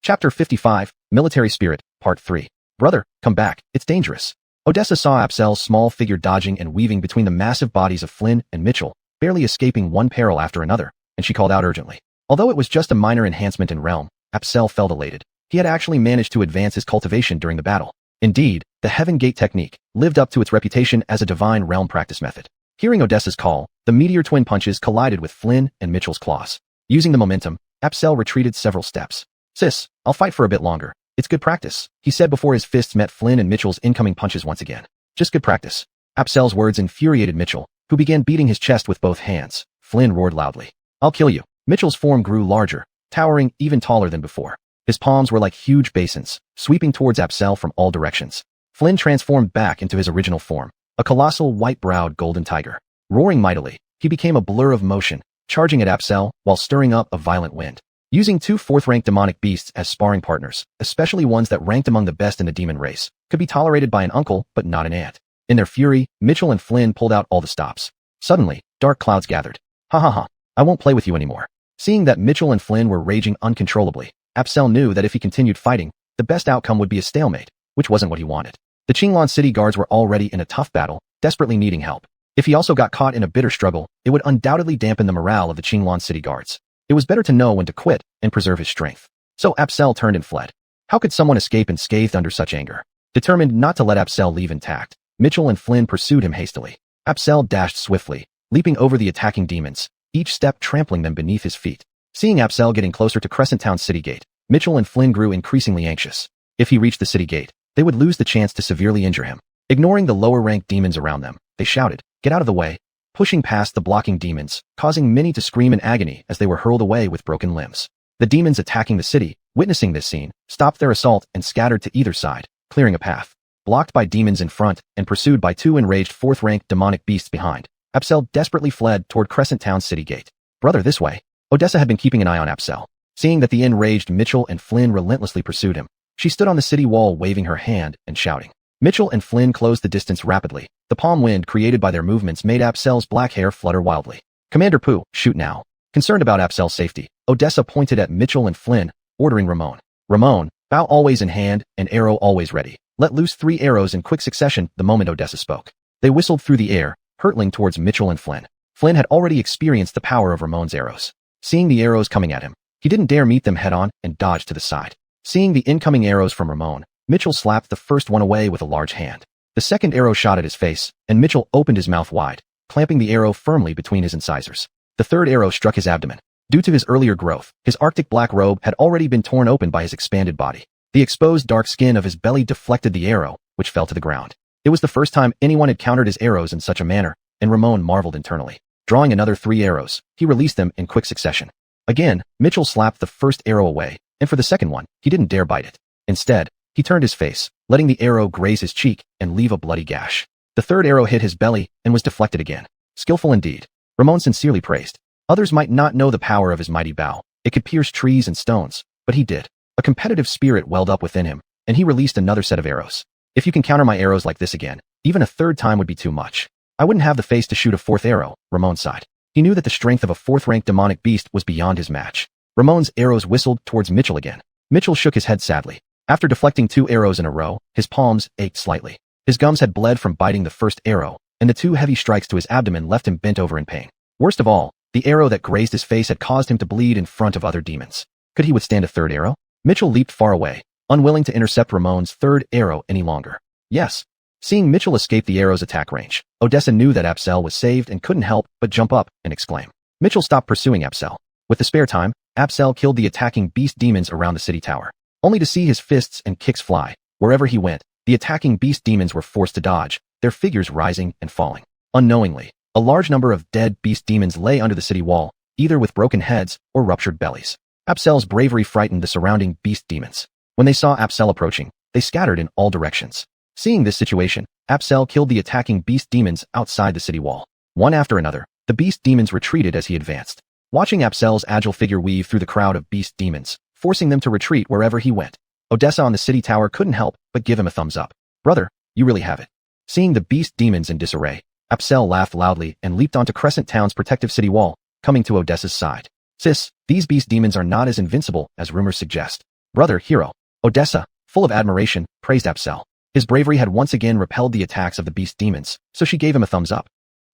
Chapter 55, Military Spirit, Part 3. Brother, come back, it's dangerous. Odessa saw Apsel's small figure dodging and weaving between the massive bodies of Flynn and Mitchell, barely escaping one peril after another, and she called out urgently. Although it was just a minor enhancement in realm, Apsel felt elated. He had actually managed to advance his cultivation during the battle. Indeed, the Heaven Gate technique lived up to its reputation as a divine realm practice method. Hearing Odessa's call, the meteor twin punches collided with Flynn and Mitchell's claws. Using the momentum, Apsel retreated several steps. "Sis, I'll fight for a bit longer. It's good practice," he said before his fists met Flynn and Mitchell's incoming punches once again. "Just good practice." Apsel's words infuriated Mitchell, who began beating his chest with both hands. Flynn roared loudly. "I'll kill you." Mitchell's form grew larger, towering even taller than before. His palms were like huge basins, sweeping towards Apsel from all directions. Flynn transformed back into his original form, a colossal white-browed golden tiger. Roaring mightily, he became a blur of motion, charging at Apsel while stirring up a violent wind. Using two fourth-ranked demonic beasts as sparring partners, especially ones that ranked among the best in the demon race, could be tolerated by an uncle but not an aunt. In their fury, Mitchell and Flynn pulled out all the stops. Suddenly, dark clouds gathered. "Ha ha ha, I won't play with you anymore." Seeing that Mitchell and Flynn were raging uncontrollably, Apsel knew that if he continued fighting, the best outcome would be a stalemate, which wasn't what he wanted. The Qinglan City guards were already in a tough battle, desperately needing help. If he also got caught in a bitter struggle, it would undoubtedly dampen the morale of the Qinglan City guards. It was better to know when to quit and preserve his strength. So Apsel turned and fled. How could someone escape unscathed under such anger? Determined not to let Apsel leave intact, Mitchell and Flynn pursued him hastily. Apsel dashed swiftly, leaping over the attacking demons, each step trampling them beneath his feet. Seeing Apsel getting closer to Crescent Town City Gate, Mitchell and Flynn grew increasingly anxious. If he reached the city gate, they would lose the chance to severely injure him. Ignoring the lower-ranked demons around them, they shouted, "Get out of the way," pushing past the blocking demons, causing many to scream in agony as they were hurled away with broken limbs. The demons attacking the city, witnessing this scene, stopped their assault and scattered to either side, clearing a path. Blocked by demons in front and pursued by two enraged fourth-ranked demonic beasts behind, Apsel desperately fled toward Crescent Town City Gate. "Brother, this way." Odessa had been keeping an eye on Apsel. Seeing that the enraged Mitchell and Flynn relentlessly pursued him, she stood on the city wall waving her hand and shouting. Mitchell and Flynn closed the distance rapidly. The palm wind created by their movements made Apsel's black hair flutter wildly. "Commander Pooh, shoot now." Concerned about Apsel's safety, Odessa pointed at Mitchell and Flynn, ordering Ramon. "Ramon, bow always in hand and arrow always ready. Let loose 3 arrows in quick succession the moment Odessa spoke." They whistled through the air, hurtling towards Mitchell and Flynn. Flynn had already experienced the power of Ramon's arrows. Seeing the arrows coming at him, he didn't dare meet them head-on and dodged to the side. Seeing the incoming arrows from Ramon, Mitchell slapped the first one away with a large hand. The second arrow shot at his face, and Mitchell opened his mouth wide, clamping the arrow firmly between his incisors. The third arrow struck his abdomen. Due to his earlier growth, his Arctic black robe had already been torn open by his expanded body. The exposed dark skin of his belly deflected the arrow, which fell to the ground. It was the first time anyone had countered his arrows in such a manner, and Ramon marveled internally. Drawing another 3 arrows, he released them in quick succession. Again, Mitchell slapped the first arrow away, and for the second one, he didn't dare bite it. Instead, he turned his face, letting the arrow graze his cheek and leave a bloody gash. The third arrow hit his belly and was deflected again. Skillful indeed. Ramon sincerely praised. Others might not know the power of his mighty bow. It could pierce trees and stones, but he did. A competitive spirit welled up within him, and he released another set of arrows. If you can counter my arrows like this again, even a third time would be too much. I wouldn't have the face to shoot a 4th arrow, Ramon sighed. He knew that the strength of a 4th-ranked demonic beast was beyond his match. Ramon's arrows whistled towards Mitchell again. Mitchell shook his head sadly. After deflecting 2 arrows in a row, his palms ached slightly. His gums had bled from biting the first arrow, and the 2 heavy strikes to his abdomen left him bent over in pain. Worst of all, the arrow that grazed his face had caused him to bleed in front of other demons. Could he withstand a 3rd arrow? Mitchell leaped far away, unwilling to intercept Ramon's 3rd arrow any longer. Yes. Seeing Mitchell escape the arrow's attack range, Odessa knew that Apsel was saved and couldn't help but jump up and exclaim. Mitchell stopped pursuing Apsel. With the spare time, Apsel killed the attacking beast demons around the city tower, only to see his fists and kicks fly. Wherever he went, the attacking beast demons were forced to dodge, their figures rising and falling. Unknowingly, a large number of dead beast demons lay under the city wall, either with broken heads or ruptured bellies. Apsel's bravery frightened the surrounding beast demons. When they saw Apsel approaching, they scattered in all directions. Seeing this situation, Apsel killed the attacking beast demons outside the city wall. One after another, the beast demons retreated as he advanced. Watching Apsel's agile figure weave through the crowd of beast demons, forcing them to retreat wherever he went, Odessa on the city tower couldn't help but give him a thumbs up. Brother, you really have it. Seeing the beast demons in disarray, Apsel laughed loudly and leaped onto Crescent Town's protective city wall, coming to Odessa's side. Sis, these beast demons are not as invincible as rumors suggest. Brother, hero. Odessa, full of admiration, praised Apsel. His bravery had once again repelled the attacks of the beast demons, so she gave him a thumbs up.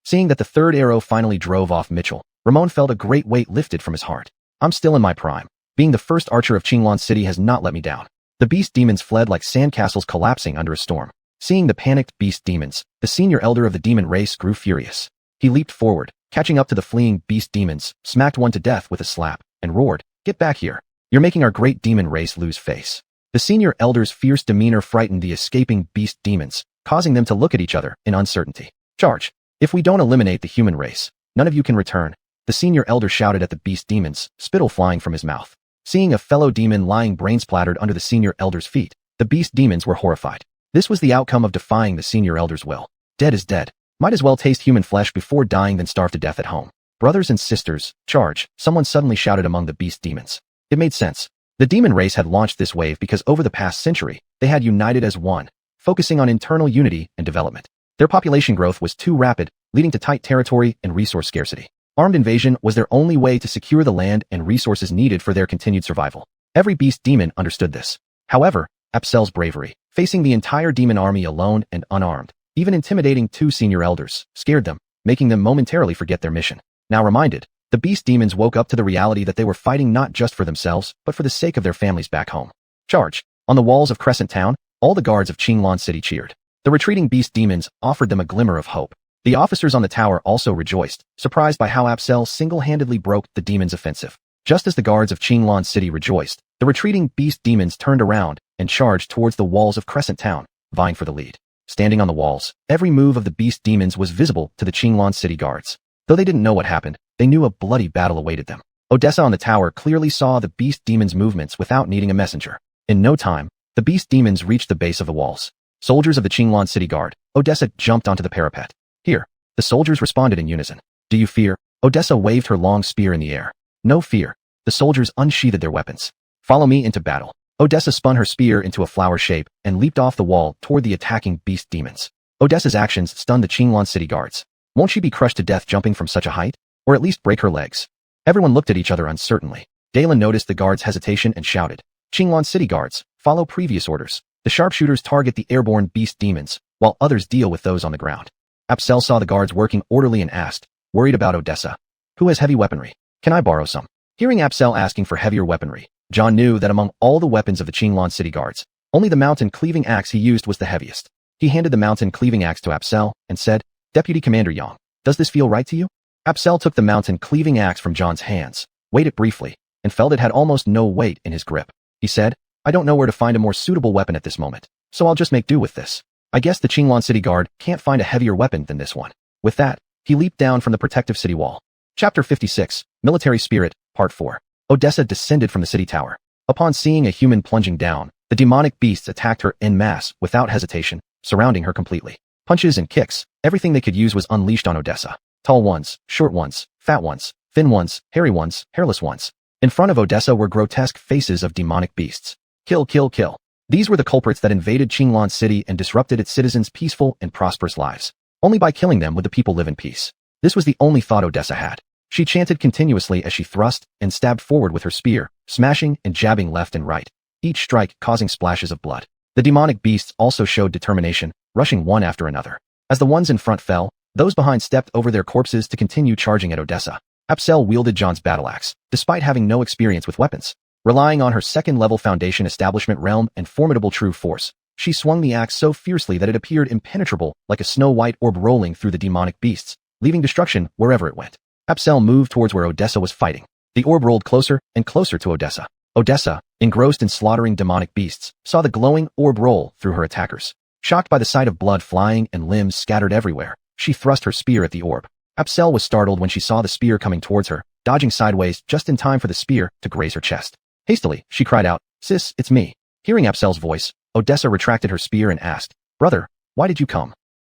Seeing that the 3rd arrow finally drove off Mitchell, Ramon felt a great weight lifted from his heart. I'm still in my prime. Being the first archer of Qinglan City has not let me down. The beast demons fled like sandcastles collapsing under a storm. Seeing the panicked beast demons, the senior elder of the demon race grew furious. He leaped forward, catching up to the fleeing beast demons, smacked one to death with a slap, and roared, "Get back here. You're making our great demon race lose face." The senior elder's fierce demeanor frightened the escaping beast demons, causing them to look at each other in uncertainty. Charge! If we don't eliminate the human race, none of you can return. The senior elder shouted at the beast demons, spittle flying from his mouth. Seeing a fellow demon lying brain-splattered under the senior elder's feet, the beast demons were horrified. This was the outcome of defying the senior elder's will. Dead is dead. Might as well taste human flesh before dying than starve to death at home. Brothers and sisters, charge! Someone suddenly shouted among the beast demons. It made sense. The demon race had launched this wave because over the past century, they had united as one, focusing on internal unity and development. Their population growth was too rapid, leading to tight territory and resource scarcity. Armed invasion was their only way to secure the land and resources needed for their continued survival. Every beast demon understood this. However, Apsel's bravery, facing the entire demon army alone and unarmed, even intimidating 2 senior elders, scared them, making them momentarily forget their mission. Now reminded, the beast demons woke up to the reality that they were fighting not just for themselves, but for the sake of their families back home. Charge! On the walls of Crescent Town, all the guards of Qinglan City cheered. The retreating beast demons offered them a glimmer of hope. The officers on the tower also rejoiced, surprised by how Apsel single-handedly broke the demons' offensive. Just as the guards of Qinglan City rejoiced, the retreating beast demons turned around and charged towards the walls of Crescent Town, vying for the lead. Standing on the walls, every move of the beast demons was visible to the Qinglan City guards. Though they didn't know what happened, they knew a bloody battle awaited them. Odessa on the tower clearly saw the beast demons' movements without needing a messenger. In no time, the beast demons reached the base of the walls. Soldiers of the Qinglan City Guard, Odessa jumped onto the parapet. Here, the soldiers responded in unison. Do you fear? Odessa waved her long spear in the air. No fear. The soldiers unsheathed their weapons. Follow me into battle. Odessa spun her spear into a flower shape and leaped off the wall toward the attacking beast demons. Odessa's actions stunned the Qinglan City Guards. Won't she be crushed to death jumping from such a height? Or at least break her legs? Everyone looked at each other uncertainly. Dalen noticed the guards' hesitation and shouted, Qinglan City Guards, follow previous orders. The sharpshooters target the airborne beast demons, while others deal with those on the ground. Apsel saw the guards working orderly and asked, worried about Odessa. Who has heavy weaponry? Can I borrow some? Hearing Apsel asking for heavier weaponry, John knew that among all the weapons of the Qinglan City Guards, only the mountain cleaving axe he used was the heaviest. He handed the mountain cleaving axe to Apsel and said, Deputy Commander Yang, does this feel right to you? Apsel took the mountain cleaving axe from John's hands, weighed it briefly, and felt it had almost no weight in his grip. He said, I don't know where to find a more suitable weapon at this moment, so I'll just make do with this. I guess the Qinglan City Guard can't find a heavier weapon than this one. With that, he leaped down from the protective city wall. Chapter 56, Military Spirit, Part 4. Odessa descended from the city tower. Upon seeing a human plunging down, the demonic beasts attacked her en masse without hesitation, surrounding her completely. Punches and kicks, everything they could use was unleashed on Odessa. Tall ones, short ones, fat ones, thin ones, hairy ones, hairless ones. In front of Odessa were grotesque faces of demonic beasts. Kill, kill, kill. These were the culprits that invaded Qinglan City and disrupted its citizens' peaceful and prosperous lives. Only by killing them would the people live in peace. This was the only thought Odessa had. She chanted continuously as she thrust and stabbed forward with her spear, smashing and jabbing left and right, each strike causing splashes of blood. The demonic beasts also showed determination, rushing one after another. As the ones in front fell, those behind stepped over their corpses to continue charging at Odessa. Apsel wielded John's battle axe, despite having no experience with weapons. Relying on her second-level foundation establishment realm and formidable true force, she swung the axe so fiercely that it appeared impenetrable like a snow-white orb rolling through the demonic beasts, leaving destruction wherever it went. Apsel moved towards where Odessa was fighting. The orb rolled closer and closer to Odessa. Odessa, engrossed in slaughtering demonic beasts, saw the glowing orb roll through her attackers. Shocked by the sight of blood flying and limbs scattered everywhere, she thrust her spear at the orb. Apsel was startled when she saw the spear coming towards her, dodging sideways just in time for the spear to graze her chest. Hastily, she cried out, Sis, it's me. Hearing Apsel's voice, Odessa retracted her spear and asked, Brother, why did you come?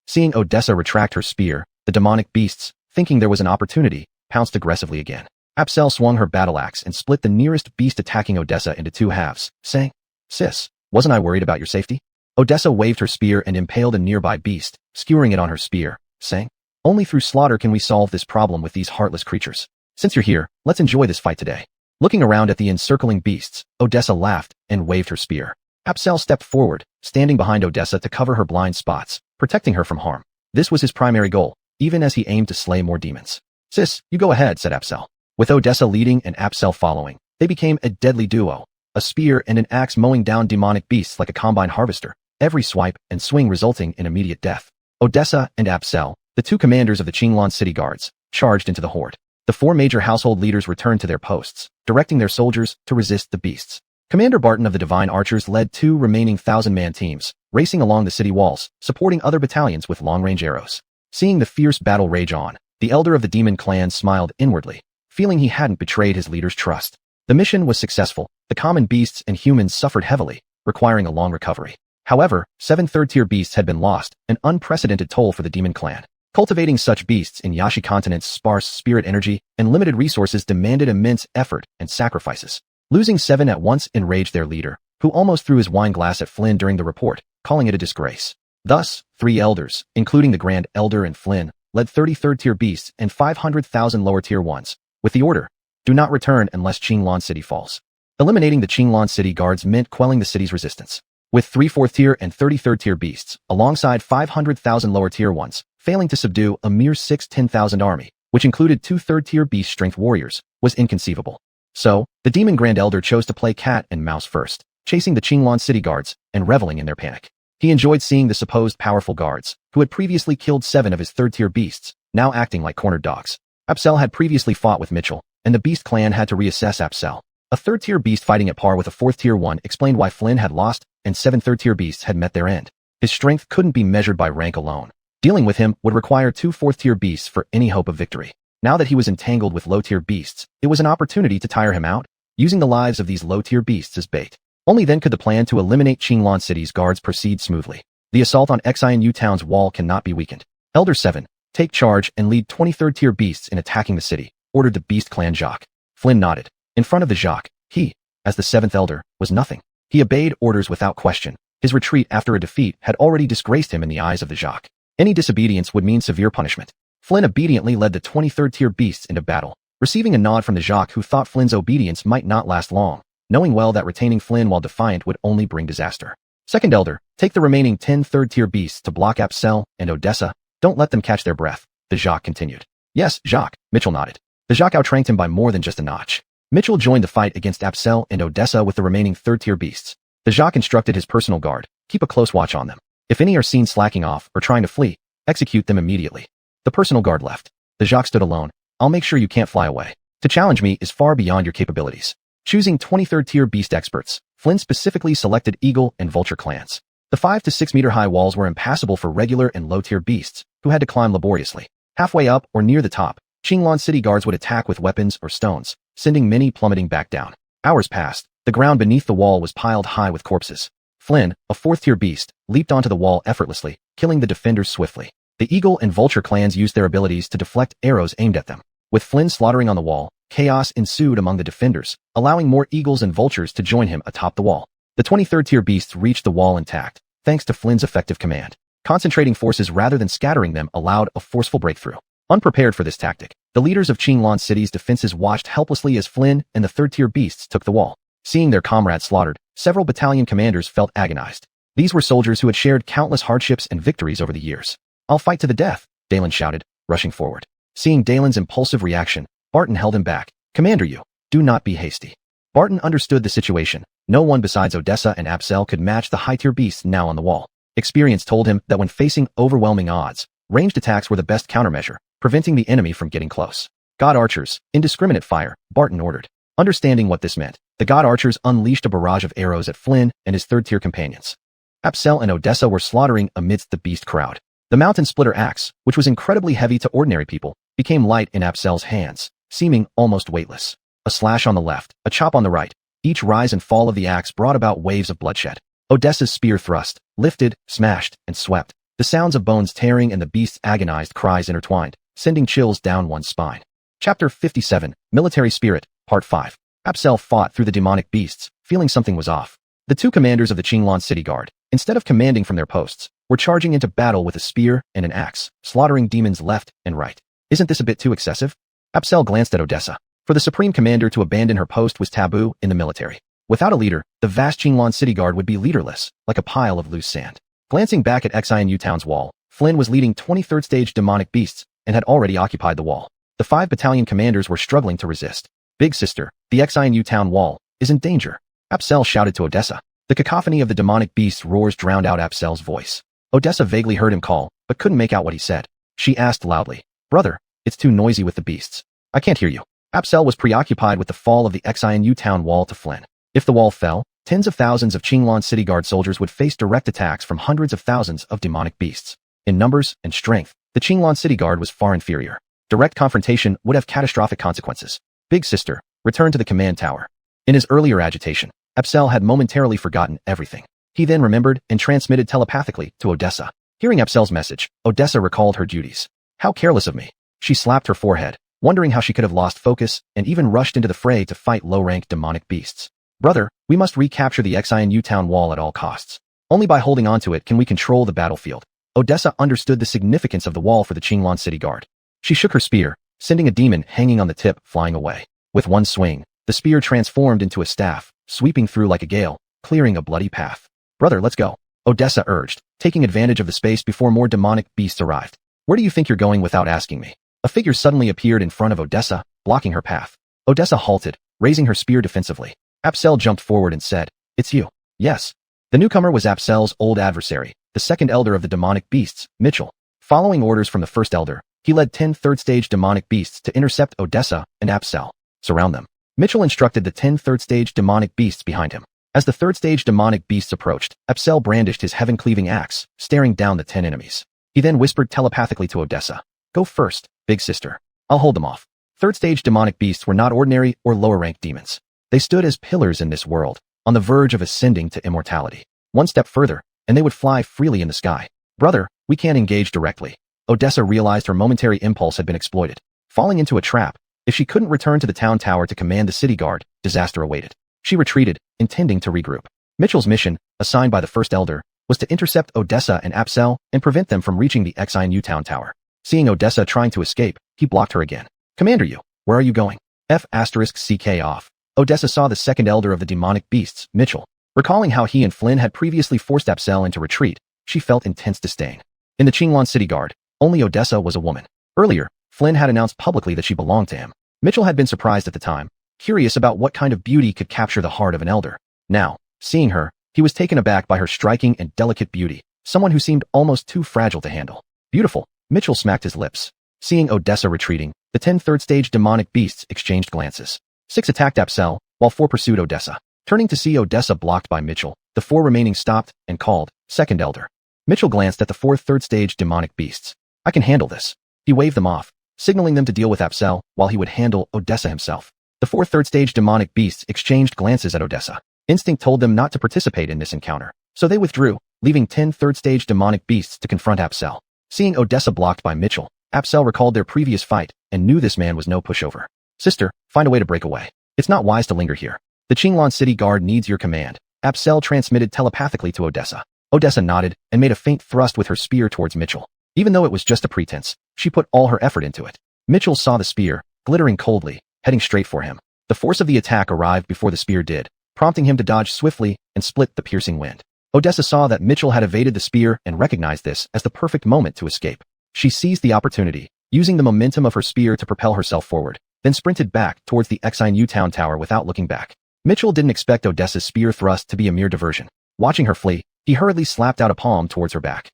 Seeing Odessa retract her spear, the demonic beasts, thinking there was an opportunity, pounced aggressively again. Apsel swung her battle axe and split the nearest beast attacking Odessa into two halves, saying, Sis, wasn't I worried about your safety? Odessa waved her spear and impaled a nearby beast, skewering it on her spear, saying, Only through slaughter can we solve this problem with these heartless creatures. Since you're here, let's enjoy this fight today. Looking around at the encircling beasts, Odessa laughed and waved her spear. Apsel stepped forward, standing behind Odessa to cover her blind spots, protecting her from harm. This was his primary goal, even as he aimed to slay more demons. Sis, you go ahead, said Apsel. With Odessa leading and Apsel following, they became a deadly duo, a spear and an axe mowing down demonic beasts like a combine harvester, every swipe and swing resulting in immediate death. Odessa and Apsel, the two commanders of the Qinglan City Guards, charged into the horde. The four major household leaders returned to their posts, directing their soldiers to resist the beasts. Commander Barton of the Divine Archers led two remaining 1,000-man teams, racing along the city walls, supporting other battalions with long-range arrows. Seeing the fierce battle rage on, the elder of the demon clan smiled inwardly, feeling he hadn't betrayed his leader's trust. The mission was successful. The common beasts and humans suffered heavily, requiring a long recovery. However, 7 third-tier beasts had been lost, an unprecedented toll for the demon clan. Cultivating such beasts in Yashi continent's sparse spirit energy and limited resources demanded immense effort and sacrifices. Losing 7 at once enraged their leader, who almost threw his wine glass at Flynn during the report, calling it a disgrace. Thus, 3 elders, including the Grand Elder and Flynn, led 30 third-tier beasts and 500,000 lower-tier ones, with the order, do not return unless Qinglan City falls. Eliminating the Qinglan City Guards meant quelling the city's resistance. With 3 fourth-tier and 30 third-tier beasts, alongside 500,000 lower-tier ones, failing to subdue a mere 10,000 army, which included 2 third-tier beast strength warriors, was inconceivable. So, the Demon Grand Elder chose to play cat and mouse first, chasing the Qinglan City Guards and reveling in their panic. He enjoyed seeing the supposed powerful guards, who had previously killed 7 of his third-tier beasts, now acting like cornered dogs. Apsel had previously fought with Mitchell, and the Beast Clan had to reassess Apsel. A third-tier beast fighting at par with a fourth-tier one explained why Flynn had lost, and 7 third-tier beasts had met their end. His strength couldn't be measured by rank alone. Dealing with him would require 2 fourth-tier beasts for any hope of victory. Now that he was entangled with low-tier beasts, it was an opportunity to tire him out, using the lives of these low-tier beasts as bait. Only then could the plan to eliminate Qinglan City's guards proceed smoothly. The assault on Xianyu Town's wall cannot be weakened. Elder 7, take charge and lead 23rd tier beasts in attacking the city, ordered the Beast Clan Jacques. Flynn nodded. In front of the Jacques, he, as the 7th Elder, was nothing. He obeyed orders without question. His retreat after a defeat had already disgraced him in the eyes of the Jacques. Any disobedience would mean severe punishment. Flynn obediently led the 23rd tier beasts into battle, receiving a nod from the Jacques who thought Flynn's obedience might not last long, knowing well that retaining Flynn while defiant would only bring disaster. 2nd Elder, take the remaining 10 third-tier beasts to block Apsel and Odessa. Don't let them catch their breath, the Jacques continued. Yes, Jacques, Mitchell nodded. The Jacques outranked him by more than just a notch. Mitchell joined the fight against Apsel and Odessa with the remaining third-tier beasts. The Jacques instructed his personal guard, keep a close watch on them. If any are seen slacking off or trying to flee, execute them immediately. The personal guard left. The Jacques stood alone. I'll make sure you can't fly away. To challenge me is far beyond your capabilities. Choosing 23rd tier beast experts, Flynn specifically selected eagle and vulture clans. The 5 to 6 meter high walls were impassable for regular and low tier beasts, who had to climb laboriously. Halfway up or near the top, Qinglan city guards would attack with weapons or stones, sending many plummeting back down. Hours passed. The ground beneath the wall was piled high with corpses. Flynn, a 4th tier beast, leaped onto the wall effortlessly, killing the defenders swiftly. The eagle and vulture clans used their abilities to deflect arrows aimed at them. With Flynn slaughtering on the wall, chaos ensued among the defenders, allowing more eagles and vultures to join him atop the wall. The 23rd tier beasts reached the wall intact, thanks to Flynn's effective command. Concentrating forces rather than scattering them allowed a forceful breakthrough. Unprepared for this tactic, the leaders of Qinglan City's defenses watched helplessly as Flynn and the 3rd tier beasts took the wall. Seeing their comrades slaughtered, several battalion commanders felt agonized. These were soldiers who had shared countless hardships and victories over the years. "I'll fight to the death," Dalen shouted, rushing forward. Seeing Dalen's impulsive reaction, Barton held him back. "Commander, do not be hasty." Barton understood the situation. No one besides Odessa and Apsel could match the high-tier beasts now on the wall. Experience told him that when facing overwhelming odds, ranged attacks were the best countermeasure, preventing the enemy from getting close. "God archers, indiscriminate fire," Barton ordered. Understanding what this meant, the god archers unleashed a barrage of arrows at Flynn and his 3rd tier companions. Apsel and Odessa were slaughtering amidst the beast crowd. The mountain splitter axe, which was incredibly heavy to ordinary people, became light in Apsel's hands, seeming almost weightless. A slash on the left, a chop on the right. Each rise and fall of the axe brought about waves of bloodshed. Odessa's spear thrust, lifted, smashed, and swept. The sounds of bones tearing and the beast's agonized cries intertwined, sending chills down one's spine. Chapter 57, Military Spirit, Part 5. Apsel fought through the demonic beasts, feeling something was off. The 2 commanders of the Qinglan City Guard, instead of commanding from their posts, were charging into battle with a spear and an axe, slaughtering demons left and right. "Isn't this a bit too excessive?" Apsel glanced at Odessa. For the Supreme Commander to abandon her post was taboo in the military. Without a leader, the vast Qinglan City Guard would be leaderless, like a pile of loose sand. Glancing back at Exiled Town's wall, Flynn was leading 23rd stage demonic beasts and had already occupied the wall. The 5 battalion commanders were struggling to resist. "Big sister, the Exiled Town wall is in danger," Apsel shouted to Odessa. The cacophony of the demonic beasts' roars drowned out Apsel's voice. Odessa vaguely heard him call, but couldn't make out what he said. She asked loudly, "Brother, it's too noisy with the beasts. I can't hear you." Apsel was preoccupied with the fall of the Exiled Town wall to Flynn. If the wall fell, tens of thousands of Qinglan City Guard soldiers would face direct attacks from hundreds of thousands of demonic beasts. In numbers and strength, the Qinglan City Guard was far inferior. Direct confrontation would have catastrophic consequences. "Big sister, return to the command tower." In his earlier agitation, Apsel had momentarily forgotten everything. He then remembered and transmitted telepathically to Odessa. Hearing Apsel's message, Odessa recalled her duties. "How careless of me." She slapped her forehead, wondering how she could have lost focus and even rushed into the fray to fight low-ranked demonic beasts. "Brother, we must recapture the Exiled Town wall at all costs. Only by holding onto it can we control the battlefield." Odessa understood the significance of the wall for the Qinglan City Guard. She shook her spear, sending a demon hanging on the tip flying away. With one swing, the spear transformed into a staff, sweeping through like a gale, clearing a bloody path. "Brother, let's go," Odessa urged, taking advantage of the space before more demonic beasts arrived. "Where do you think you're going without asking me?" A figure suddenly appeared in front of Odessa, blocking her path. Odessa halted, raising her spear defensively. Apsel jumped forward and said, "It's you." "Yes." The newcomer was Apsel's old adversary, the 2nd elder of the demonic beasts, Mitchell. Following orders from the 1st elder, he led 10 third-stage demonic beasts to intercept Odessa and Apsel. "Surround them." Mitchell instructed the 10 third-stage demonic beasts behind him. As the 3rd-stage demonic beasts approached, Apsel brandished his heaven-cleaving axe, staring down the 10 enemies. He then whispered telepathically to Odessa, "Go first, big sister. I'll hold them off." 3rd-stage demonic beasts were not ordinary or lower-ranked demons. They stood as pillars in this world, on the verge of ascending to immortality. One step further, and they would fly freely in the sky. "Brother, we can't engage directly." Odessa realized her momentary impulse had been exploited. Falling into a trap, if she couldn't return to the town tower to command the city guard, disaster awaited. She retreated, intending to regroup. Mitchell's mission, assigned by the 1st elder, was to intercept Odessa and Apsel and prevent them from reaching the Exiled Town tower. Seeing Odessa trying to escape, he blocked her again. "Commander, where are you going?" F***CK off. Odessa saw the 2nd elder of the demonic beasts, Mitchell. Recalling how he and Flynn had previously forced Apsel into retreat, she felt intense disdain. In the Qinglan City Guard, only Odessa was a woman. Earlier, Flynn had announced publicly that she belonged to him. Mitchell had been surprised at the time, curious about what kind of beauty could capture the heart of an elder. Now, seeing her, he was taken aback by her striking and delicate beauty, someone who seemed almost too fragile to handle. "Beautiful," Mitchell smacked his lips. Seeing Odessa retreating, the 10 third-stage demonic beasts exchanged glances. 6 attacked Apsel, while 4 pursued Odessa. Turning to see Odessa blocked by Mitchell, the 4 remaining stopped and called, "Second Elder." Mitchell glanced at the 4 third-stage demonic beasts. "I can handle this." He waved them off, signaling them to deal with Apsel while he would handle Odessa himself. The 4 third-stage demonic beasts exchanged glances at Odessa. Instinct told them not to participate in this encounter, so they withdrew, leaving 10 third-stage demonic beasts to confront Apsel. Seeing Odessa blocked by Mitchell, Apsel recalled their previous fight and knew this man was no pushover. "Sister, find a way to break away. It's not wise to linger here. The Qinglan City Guard needs your command," Apsel transmitted telepathically to Odessa. Odessa nodded and made a faint thrust with her spear towards Mitchell. Even though it was just a pretense, she put all her effort into it. Mitchell saw the spear, glittering coldly, heading straight for him. The force of the attack arrived before the spear did, prompting him to dodge swiftly and split the piercing wind. Odessa saw that Mitchell had evaded the spear and recognized this as the perfect moment to escape. She seized the opportunity, using the momentum of her spear to propel herself forward, then sprinted back towards the exiled town tower without looking back. Mitchell didn't expect Odessa's spear thrust to be a mere diversion. Watching her flee, he hurriedly slapped out a palm towards her back.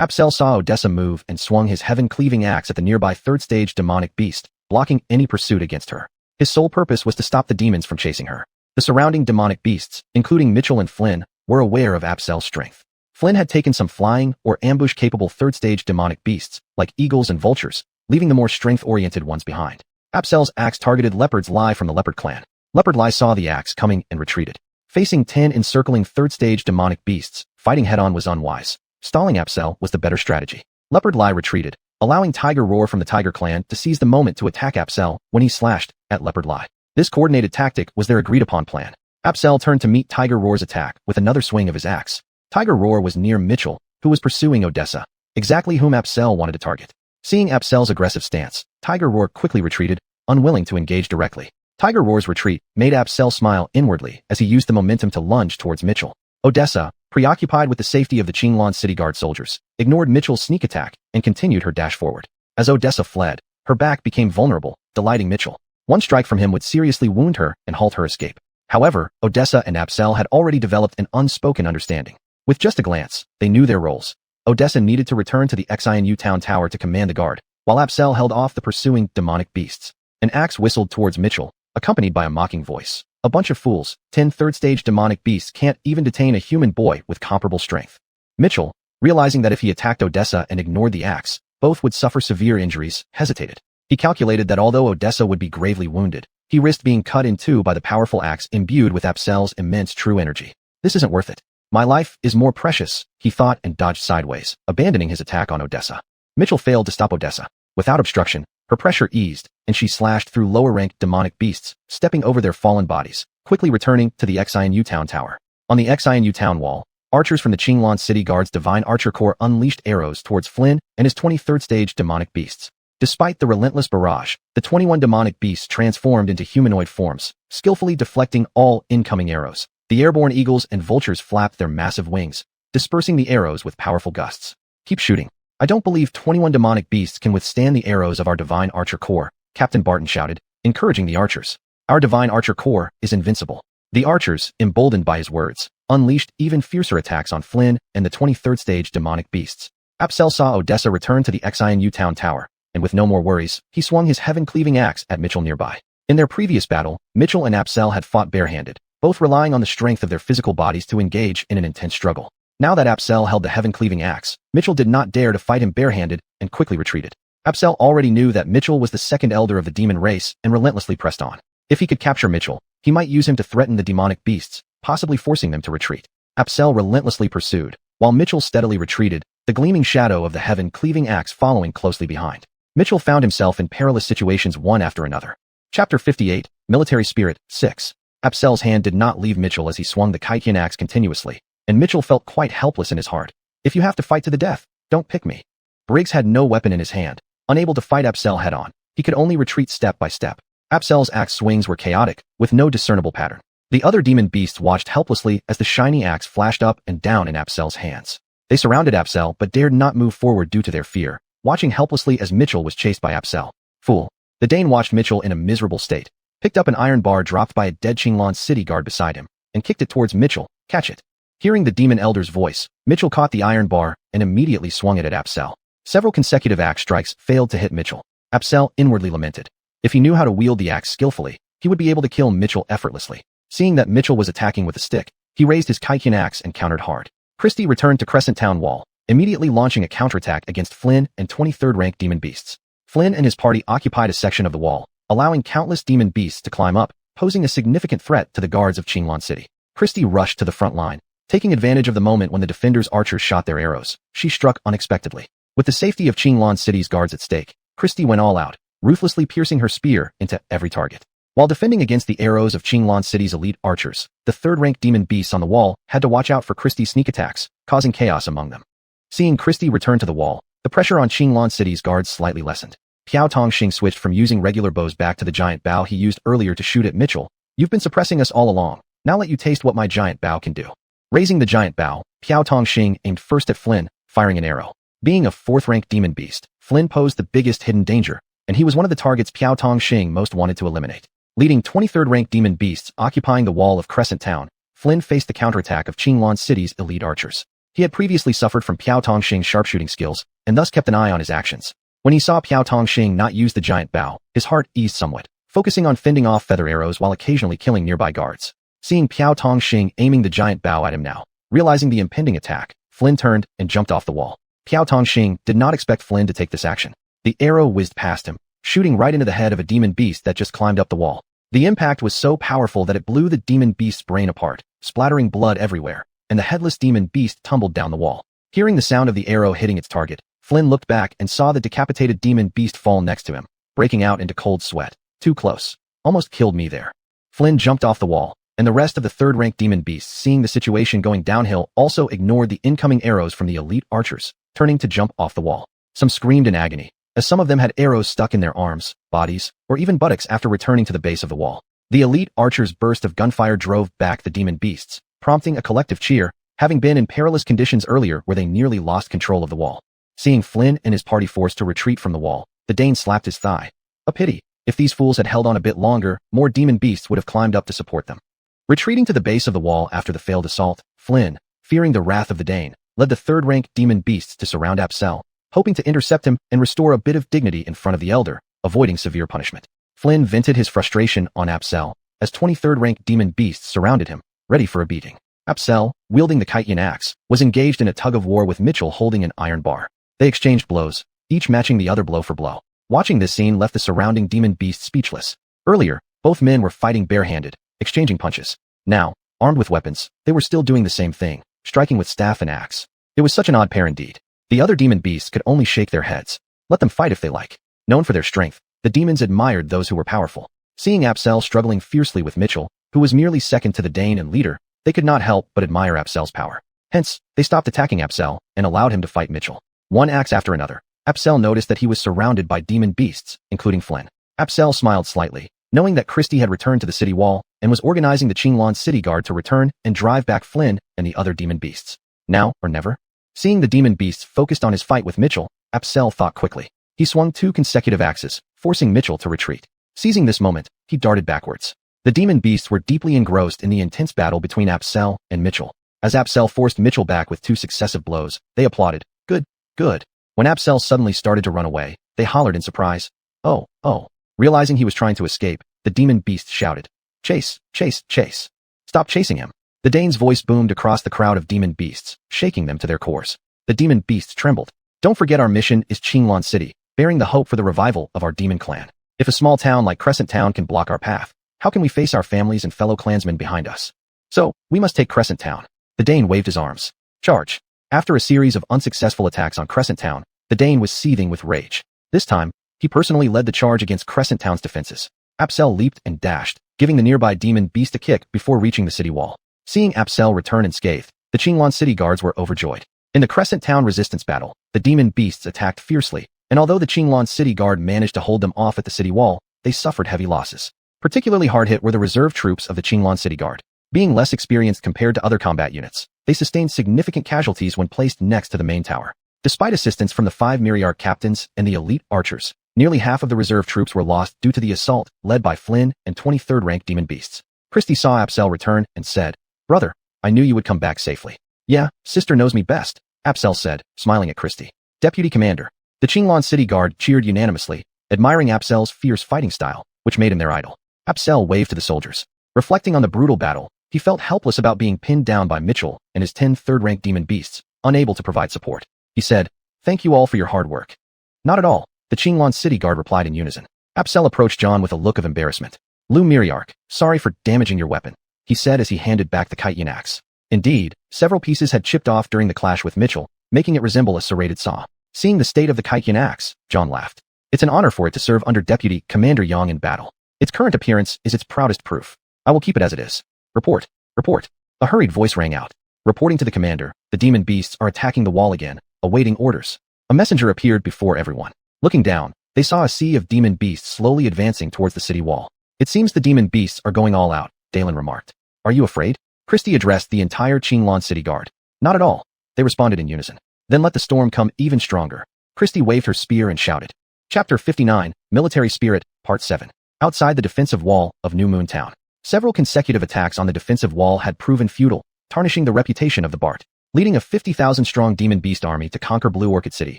Apsel saw Odessa move and swung his heaven-cleaving axe at the nearby third-stage demonic beast, blocking any pursuit against her. His sole purpose was to stop the demons from chasing her. The surrounding demonic beasts, including Mitchell and Flynn, were aware of Apsel's strength. Flynn had taken some flying or ambush-capable third-stage demonic beasts, like eagles and vultures, leaving the more strength-oriented ones behind. Apsel's axe targeted Leopard's Lie from the Leopard clan. Leopard Lie saw the axe coming and retreated. Facing 10 encircling third-stage demonic beasts, fighting head-on was unwise. Stalling Apsel was the better strategy. Leopard Lie retreated, allowing Tiger Roar from the Tiger clan to seize the moment to attack Apsel when he slashed at Leopard Lie. This coordinated tactic was their agreed-upon plan. Apsel turned to meet Tiger Roar's attack with another swing of his axe. Tiger Roar was near Mitchell, who was pursuing Odessa, exactly whom Apsel wanted to target. Seeing Apsel's aggressive stance, Tiger Roar quickly retreated, unwilling to engage directly. Tiger Roar's retreat made Apsel smile inwardly as he used the momentum to lunge towards Mitchell. Odessa, preoccupied with the safety of the Qinglan City Guard soldiers, ignored Mitchell's sneak attack and continued her dash forward. As Odessa fled, her back became vulnerable, delighting Mitchell. One strike from him would seriously wound her and halt her escape. However, Odessa and Apsel had already developed an unspoken understanding. With just a glance, they knew their roles. Odessa needed to return to the exiled town tower to command the guard, while Apsel held off the pursuing demonic beasts. An axe whistled towards Mitchell, accompanied by a mocking voice. "A bunch of fools. 10 third-stage demonic beasts can't even detain a human boy with comparable strength." Mitchell, realizing that if he attacked Odessa and ignored the axe, both would suffer severe injuries, hesitated. He calculated that although Odessa would be gravely wounded, he risked being cut in two by the powerful axe imbued with Apsel's immense true energy. "This isn't worth it. My life is more precious," he thought and dodged sideways, abandoning his attack on Odessa. Mitchell failed to stop Odessa. Without obstruction, her pressure eased, and she slashed through lower-ranked demonic beasts, stepping over their fallen bodies, quickly returning to the exiled town tower. On the exiled town wall, archers from the Qinglan City Guard's Divine Archer Corps unleashed arrows towards Flynn and his 23rd stage demonic beasts. Despite the relentless barrage, the 21 demonic beasts transformed into humanoid forms, skillfully deflecting all incoming arrows. The airborne eagles and vultures flapped their massive wings, dispersing the arrows with powerful gusts. "Keep shooting. I don't believe 21 demonic beasts can withstand the arrows of our Divine Archer Corps," Captain Barton shouted, encouraging the archers. "Our Divine Archer Corps is invincible." The archers, emboldened by his words, unleashed even fiercer attacks on Flynn and the 23rd stage demonic beasts. Apsel saw Odessa return to the exiled town tower, and with no more worries, he swung his heaven-cleaving axe at Mitchell nearby. In their previous battle, Mitchell and Apsel had fought barehanded, both relying on the strength of their physical bodies to engage in an intense struggle. Now that Apsel held the heaven-cleaving axe, Mitchell did not dare to fight him barehanded and quickly retreated. Apsel already knew that Mitchell was the second elder of the demon race and relentlessly pressed on. If he could capture Mitchell, he might use him to threaten the demonic beasts, possibly forcing them to retreat. Apsel relentlessly pursued, while Mitchell steadily retreated, the gleaming shadow of the heaven-cleaving axe following closely behind. Mitchell found himself in perilous situations one after another. Chapter 58, Military Spirit, 6. Apsel's hand did not leave Mitchell as he swung the Kaitian axe continuously, and Mitchell felt quite helpless in his heart. "If you have to fight to the death, don't pick me." Briggs had no weapon in his hand, unable to fight Apsel head-on. He could only retreat step by step. Apsel's axe swings were chaotic, with no discernible pattern. The other demon beasts watched helplessly as the shiny axe flashed up and down in Apsel's hands. They surrounded Apsel but dared not move forward due to their fear, watching helplessly as Mitchell was chased by Apsel. "Fool." The Dane watched Mitchell in a miserable state, picked up an iron bar dropped by a dead Qinglan City guard beside him, and kicked it towards Mitchell. "Catch it." Hearing the demon elder's voice, Mitchell caught the iron bar and immediately swung it at Apsel. Several consecutive axe strikes failed to hit Mitchell. Apsel inwardly lamented. If he knew how to wield the axe skillfully, he would be able to kill Mitchell effortlessly. Seeing that Mitchell was attacking with a stick, he raised his Kaikin axe and countered hard. Christie returned to Crescent Town Wall, immediately launching a counterattack against Flynn and 23rd rank demon beasts. Flynn and his party occupied a section of the wall, allowing countless demon beasts to climb up, posing a significant threat to the guards of Qinglan City. Christie rushed to the front line. Taking advantage of the moment when the defenders' archers shot their arrows, she struck unexpectedly. With the safety of Qinglan City's guards at stake, Christie went all out, ruthlessly piercing her spear into every target. While defending against the arrows of Qinglan City's elite archers, the third-rank demon beasts on the wall had to watch out for Christie's sneak attacks, causing chaos among them. Seeing Christie return to the wall, the pressure on Qinglan City's guards slightly lessened. Piao Tongxing switched from using regular bows back to the giant bow he used earlier to shoot at Mitchell. You've been suppressing us all along. Now let you taste what my giant bow can do. Raising the giant bow, Piao Tongxing aimed first at Flynn, firing an arrow. Being a fourth-rank demon beast, Flynn posed the biggest hidden danger, and he was one of the targets Piao Tongxing most wanted to eliminate. Leading 23rd-rank demon beasts occupying the wall of Crescent Town, Flynn faced the counterattack of Qinglan City's elite archers. He had previously suffered from Piao Tongxing's sharpshooting skills, and thus kept an eye on his actions. When he saw Piao Tongxing not use the giant bow, his heart eased somewhat, focusing on fending off feather arrows while occasionally killing nearby guards. Seeing Piao Tongxing aiming the giant bow at him now, realizing the impending attack, Flynn turned and jumped off the wall. Piao Tongxing did not expect Flynn to take this action. The arrow whizzed past him, shooting right into the head of a demon beast that just climbed up the wall. The impact was so powerful that it blew the demon beast's brain apart, splattering blood everywhere, and the headless demon beast tumbled down the wall. Hearing the sound of the arrow hitting its target, Flynn looked back and saw the decapitated demon beast fall next to him, breaking out into cold sweat. Too close. Almost killed me there. Flynn jumped off the wall, and the rest of the third-rank demon beasts, seeing the situation going downhill, also ignored the incoming arrows from the elite archers, turning to jump off the wall. Some screamed in agony, as some of them had arrows stuck in their arms, bodies, or even buttocks after returning to the base of the wall. The elite archers' burst of gunfire drove back the demon beasts, prompting a collective cheer, having been in perilous conditions earlier where they nearly lost control of the wall. Seeing Flynn and his party forced to retreat from the wall, the Dane slapped his thigh. A pity. If these fools had held on a bit longer, more demon beasts would have climbed up to support them. Retreating to the base of the wall after the failed assault, Flynn, fearing the wrath of the Dane, led the third-rank demon beasts to surround Apsel, hoping to intercept him and restore a bit of dignity in front of the elder, avoiding severe punishment. Flynn vented his frustration on Apsel, as 23rd-rank demon beasts surrounded him, ready for a beating. Apsel, wielding the Kaitian axe, was engaged in a tug-of-war with Mitchell holding an iron bar. They exchanged blows, each matching the other blow for blow. Watching this scene left the surrounding demon beasts speechless. Earlier, both men were fighting barehanded, exchanging punches. Now, armed with weapons, they were still doing the same thing, striking with staff and axe. It was such an odd pair indeed. The other demon beasts could only shake their heads. Let them fight if they like. Known for their strength, the demons admired those who were powerful. Seeing Apsel struggling fiercely with Mitchell, who was merely second to the Dane and leader, they could not help but admire Apsel's power. Hence, they stopped attacking Apsel and allowed him to fight Mitchell. One axe after another, Apsel noticed that he was surrounded by demon beasts, including Flynn. Apsel smiled slightly, knowing that Christie had returned to the city wall and was organizing the Qinglan City Guard to return and drive back Flynn and the other demon beasts. Now or never? Seeing the demon beasts focused on his fight with Mitchell, Apsel thought quickly. He swung 2 consecutive axes, forcing Mitchell to retreat. Seizing this moment, he darted backwards. The demon beasts were deeply engrossed in the intense battle between Apsel and Mitchell. As Apsel forced Mitchell back with 2 successive blows, they applauded. Good, good. When Apsel suddenly started to run away, they hollered in surprise. Oh, oh. Realizing he was trying to escape, the demon beast shouted. Chase, chase, chase. Stop chasing him. The Dane's voice boomed across the crowd of demon beasts, shaking them to their cores. The demon beasts trembled. Don't forget our mission is Qinglan City, bearing the hope for the revival of our demon clan. If a small town like Crescent Town can block our path, how can we face our families and fellow clansmen behind us? So, we must take Crescent Town. The Dane waved his arms. Charge. After a series of unsuccessful attacks on Crescent Town, the Dane was seething with rage. This time, he personally led the charge against Crescent Town's defenses. Apsel leaped and dashed, giving the nearby demon beast a kick before reaching the city wall. Seeing Apsel return unscathed, the Qinglan City guards were overjoyed. In the Crescent Town resistance battle, the demon beasts attacked fiercely, and although the Qinglan City guard managed to hold them off at the city wall, they suffered heavy losses. Particularly hard hit were the reserve troops of the Qinglan City Guard. Being less experienced compared to other combat units, they sustained significant casualties when placed next to the main tower. Despite assistance from the 5 Myriarch captains and the elite archers, nearly half of the reserve troops were lost due to the assault led by Flynn and 23rd rank demon beasts. Christie saw Apsel return and said, Brother, I knew you would come back safely. Yeah, sister knows me best, Apsel said, smiling at Christie. Deputy Commander. The Qinglan City Guard cheered unanimously, admiring Apsel's fierce fighting style, which made him their idol. Apsel waved to the soldiers. Reflecting on the brutal battle, he felt helpless about being pinned down by Mitchell and his 10 third-rank demon beasts, unable to provide support. He said, "Thank you all for your hard work." "Not at all," the Qinglan city guard replied in unison. Apsel approached John with a look of embarrassment. "Lu Miriarch, sorry for damaging your weapon," he said as he handed back the Kite axe. Indeed, several pieces had chipped off during the clash with Mitchell, making it resemble a serrated saw. Seeing the state of the Kite axe, John laughed. "It's an honor for it to serve under Deputy Commander Yang in battle. Its current appearance is its proudest proof. I will keep it as it is. Report, report." A hurried voice rang out. Reporting to the commander, the demon beasts are attacking the wall again, awaiting orders. A messenger appeared before everyone. Looking down, they saw a sea of demon beasts slowly advancing towards the city wall. "It seems the demon beasts are going all out," Dalen remarked. "Are you afraid?" Christie addressed the entire Qinglan city guard. "Not at all," they responded in unison. "Then let the storm come even stronger." Christie waved her spear and shouted. Chapter 59, Military Spirit, Part 7. Outside the defensive wall of New Moon Town. Several consecutive attacks on the defensive wall had proven futile, tarnishing the reputation of the Bart. Leading a 50,000-strong demon beast army to conquer Blue Orchid City,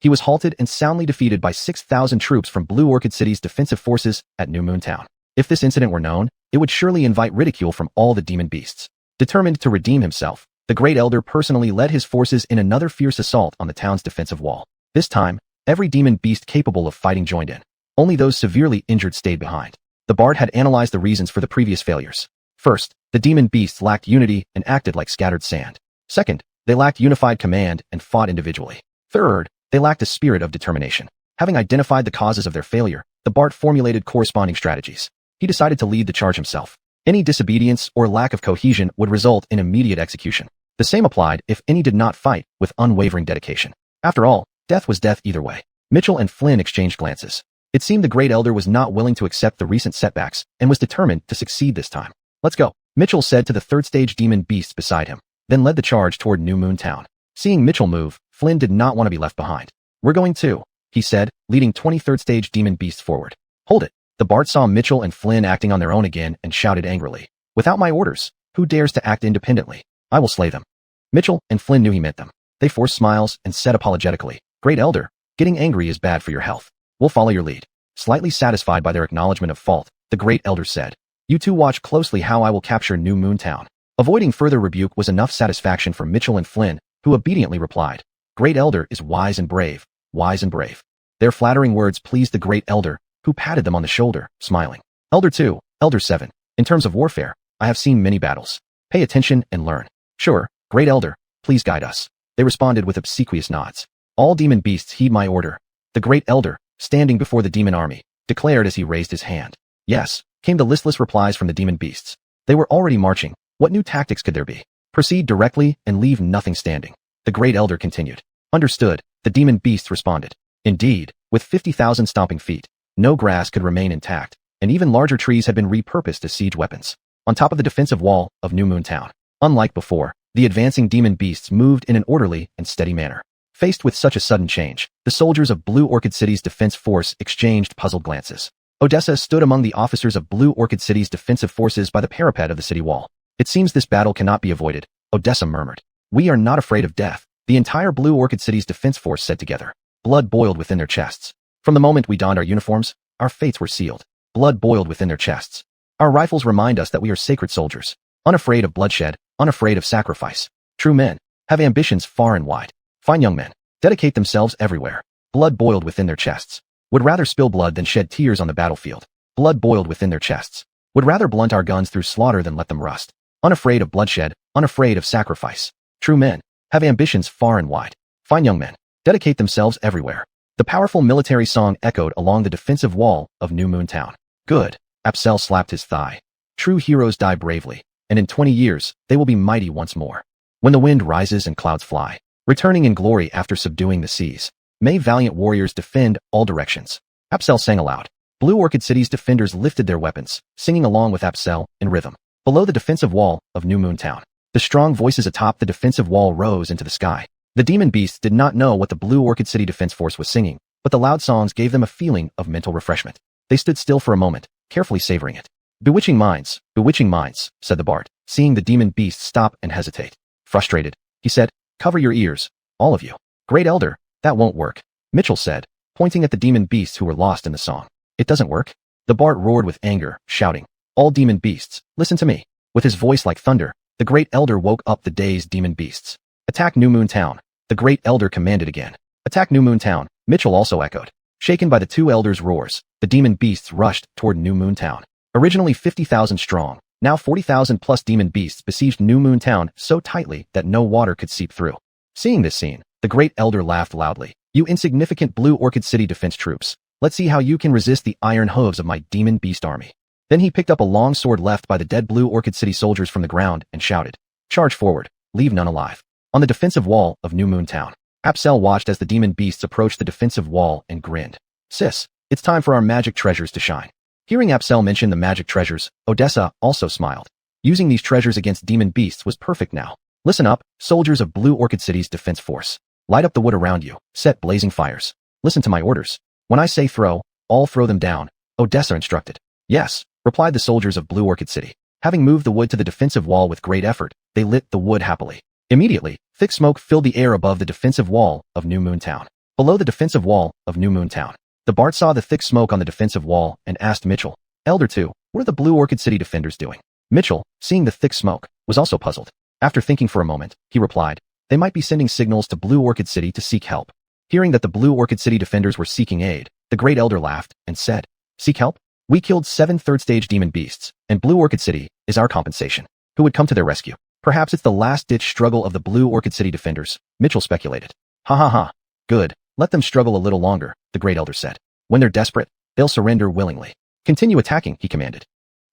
he was halted and soundly defeated by 6,000 troops from Blue Orchid City's defensive forces at New Moon Town. If this incident were known, it would surely invite ridicule from all the demon beasts. Determined to redeem himself, the Great Elder personally led his forces in another fierce assault on the town's defensive wall. This time, every demon beast capable of fighting joined in. Only those severely injured stayed behind. The Bard had analyzed the reasons for the previous failures. First, the demon beasts lacked unity and acted like scattered sand. Second, they lacked unified command and fought individually. Third, they lacked a spirit of determination. Having identified the causes of their failure, the Bard formulated corresponding strategies. He decided to lead the charge himself. Any disobedience or lack of cohesion would result in immediate execution. The same applied if any did not fight with unwavering dedication. After all, death was death either way. Mitchell and Flynn exchanged glances. It seemed the Great Elder was not willing to accept the recent setbacks and was determined to succeed this time. "Let's go," Mitchell said to the third-stage demon beasts beside him, then led the charge toward New Moon Town. Seeing Mitchell move, Flynn did not want to be left behind. "We're going too," he said, leading 23rd-stage demon beasts forward. "Hold it." The Bard saw Mitchell and Flynn acting on their own again and shouted angrily. "Without my orders, who dares to act independently? I will slay them." Mitchell and Flynn knew he meant them. They forced smiles and said apologetically, "Great Elder, getting angry is bad for your health. We'll follow your lead." Slightly satisfied by their acknowledgement of fault, the Great Elder said, "You two watch closely how I will capture New Moon Town." Avoiding further rebuke was enough satisfaction for Mitchell and Flynn, who obediently replied, "Great Elder is wise and brave, wise and brave." Their flattering words pleased the Great Elder, who patted them on the shoulder, smiling. "Elder 2, Elder 7, in terms of warfare, I have seen many battles. Pay attention and learn." "Sure, Great Elder, please guide us," they responded with obsequious nods. "All demon beasts heed my order," the Great Elder, standing before the demon army, declared as he raised his hand. "Yes," came the listless replies from the demon beasts. They were already marching. What new tactics could there be? "Proceed directly and leave nothing standing," the Great Elder continued. "Understood," the demon beasts responded. Indeed, with 50,000 stomping feet, no grass could remain intact, and even larger trees had been repurposed as siege weapons. On top of the defensive wall of New Moon Town, unlike before, the advancing demon beasts moved in an orderly and steady manner. Faced with such a sudden change, the soldiers of Blue Orchid City's defense force exchanged puzzled glances. Odessa stood among the officers of Blue Orchid City's defensive forces by the parapet of the city wall. "It seems this battle cannot be avoided," Odessa murmured. "We are not afraid of death," the entire Blue Orchid City's defense force said together. Blood boiled within their chests. "From the moment we donned our uniforms, our fates were sealed." Blood boiled within their chests. "Our rifles remind us that we are sacred soldiers, unafraid of bloodshed, unafraid of sacrifice. True men have ambitions far and wide. Fine young men dedicate themselves everywhere." Blood boiled within their chests. "Would rather spill blood than shed tears on the battlefield." Blood boiled within their chests. "Would rather blunt our guns through slaughter than let them rust. Unafraid of bloodshed, unafraid of sacrifice. True men have ambitions far and wide. Fine young men dedicate themselves everywhere." The powerful military song echoed along the defensive wall of New Moon Town. "Good," Apsel slapped his thigh. "True heroes die bravely, and in 20 years, they will be mighty once more. When the wind rises and clouds fly, returning in glory after subduing the seas, may valiant warriors defend all directions." Apsel sang aloud. Blue Orchid City's defenders lifted their weapons, singing along with Apsel in rhythm. Below the defensive wall of New Moon Town, the strong voices atop the defensive wall rose into the sky. The demon beasts did not know what the Blue Orchid City Defense Force was singing, but the loud songs gave them a feeling of mental refreshment. They stood still for a moment, carefully savoring it. bewitching minds," said the Bard, seeing the demon beasts stop and hesitate. Frustrated, he said, "Cover your ears, all of you." "Great Elder, that won't work," Mitchell said. pointing at the demon beasts who were lost in the song. It doesn't work? The Bart roared with anger, shouting, "All demon beasts, listen to me." With his voice like thunder, the Great Elder woke up the dazed demon beasts. "Attack New Moon Town." The Great Elder commanded again. "Attack New Moon Town," Mitchell also echoed. Shaken by the two elders' roars, the demon beasts rushed toward New Moon Town. Originally 50,000 strong, now 40,000 plus demon beasts besieged New Moon Town so tightly that no water could seep through. Seeing this scene, the Great Elder laughed loudly. "You insignificant Blue Orchid City defense troops. Let's see how you can resist the iron hooves of my demon beast army." Then he picked up a long sword left by the dead Blue Orchid City soldiers from the ground and shouted, "Charge forward, leave none alive." On the defensive wall of New Moon Town, Apsel watched as the demon beasts approached the defensive wall and grinned. "Sis, it's time for our magic treasures to shine." Hearing Apsel mention the magic treasures, Odessa also smiled. Using these treasures against demon beasts was perfect now. "Listen up, soldiers of Blue Orchid City's defense force. Light up the wood around you, set blazing fires. Listen to my orders. When I say throw, all throw them down," Odessa instructed. "Yes," replied the soldiers of Blue Orchid City. Having moved the wood to the defensive wall with great effort, they lit the wood happily. Immediately, thick smoke filled the air above the defensive wall of New Moon Town. Below the defensive wall of New Moon Town, the Bart saw the thick smoke on the defensive wall and asked Mitchell, "Elder 2, what are the Blue Orchid City defenders doing?" Mitchell, seeing the thick smoke, was also puzzled. After thinking for a moment, he replied, "They might be sending signals to Blue Orchid City to seek help." Hearing that the Blue Orchid City defenders were seeking aid, the Great Elder laughed and said, "Seek help? We killed 7 third-stage demon beasts, and Blue Orchid City is our compensation. Who would come to their rescue? Perhaps it's the last-ditch struggle of the Blue Orchid City defenders," Mitchell speculated. "Ha ha ha. Good. Let them struggle a little longer," the Great Elder said. "When they're desperate, they'll surrender willingly." "Continue attacking," he commanded.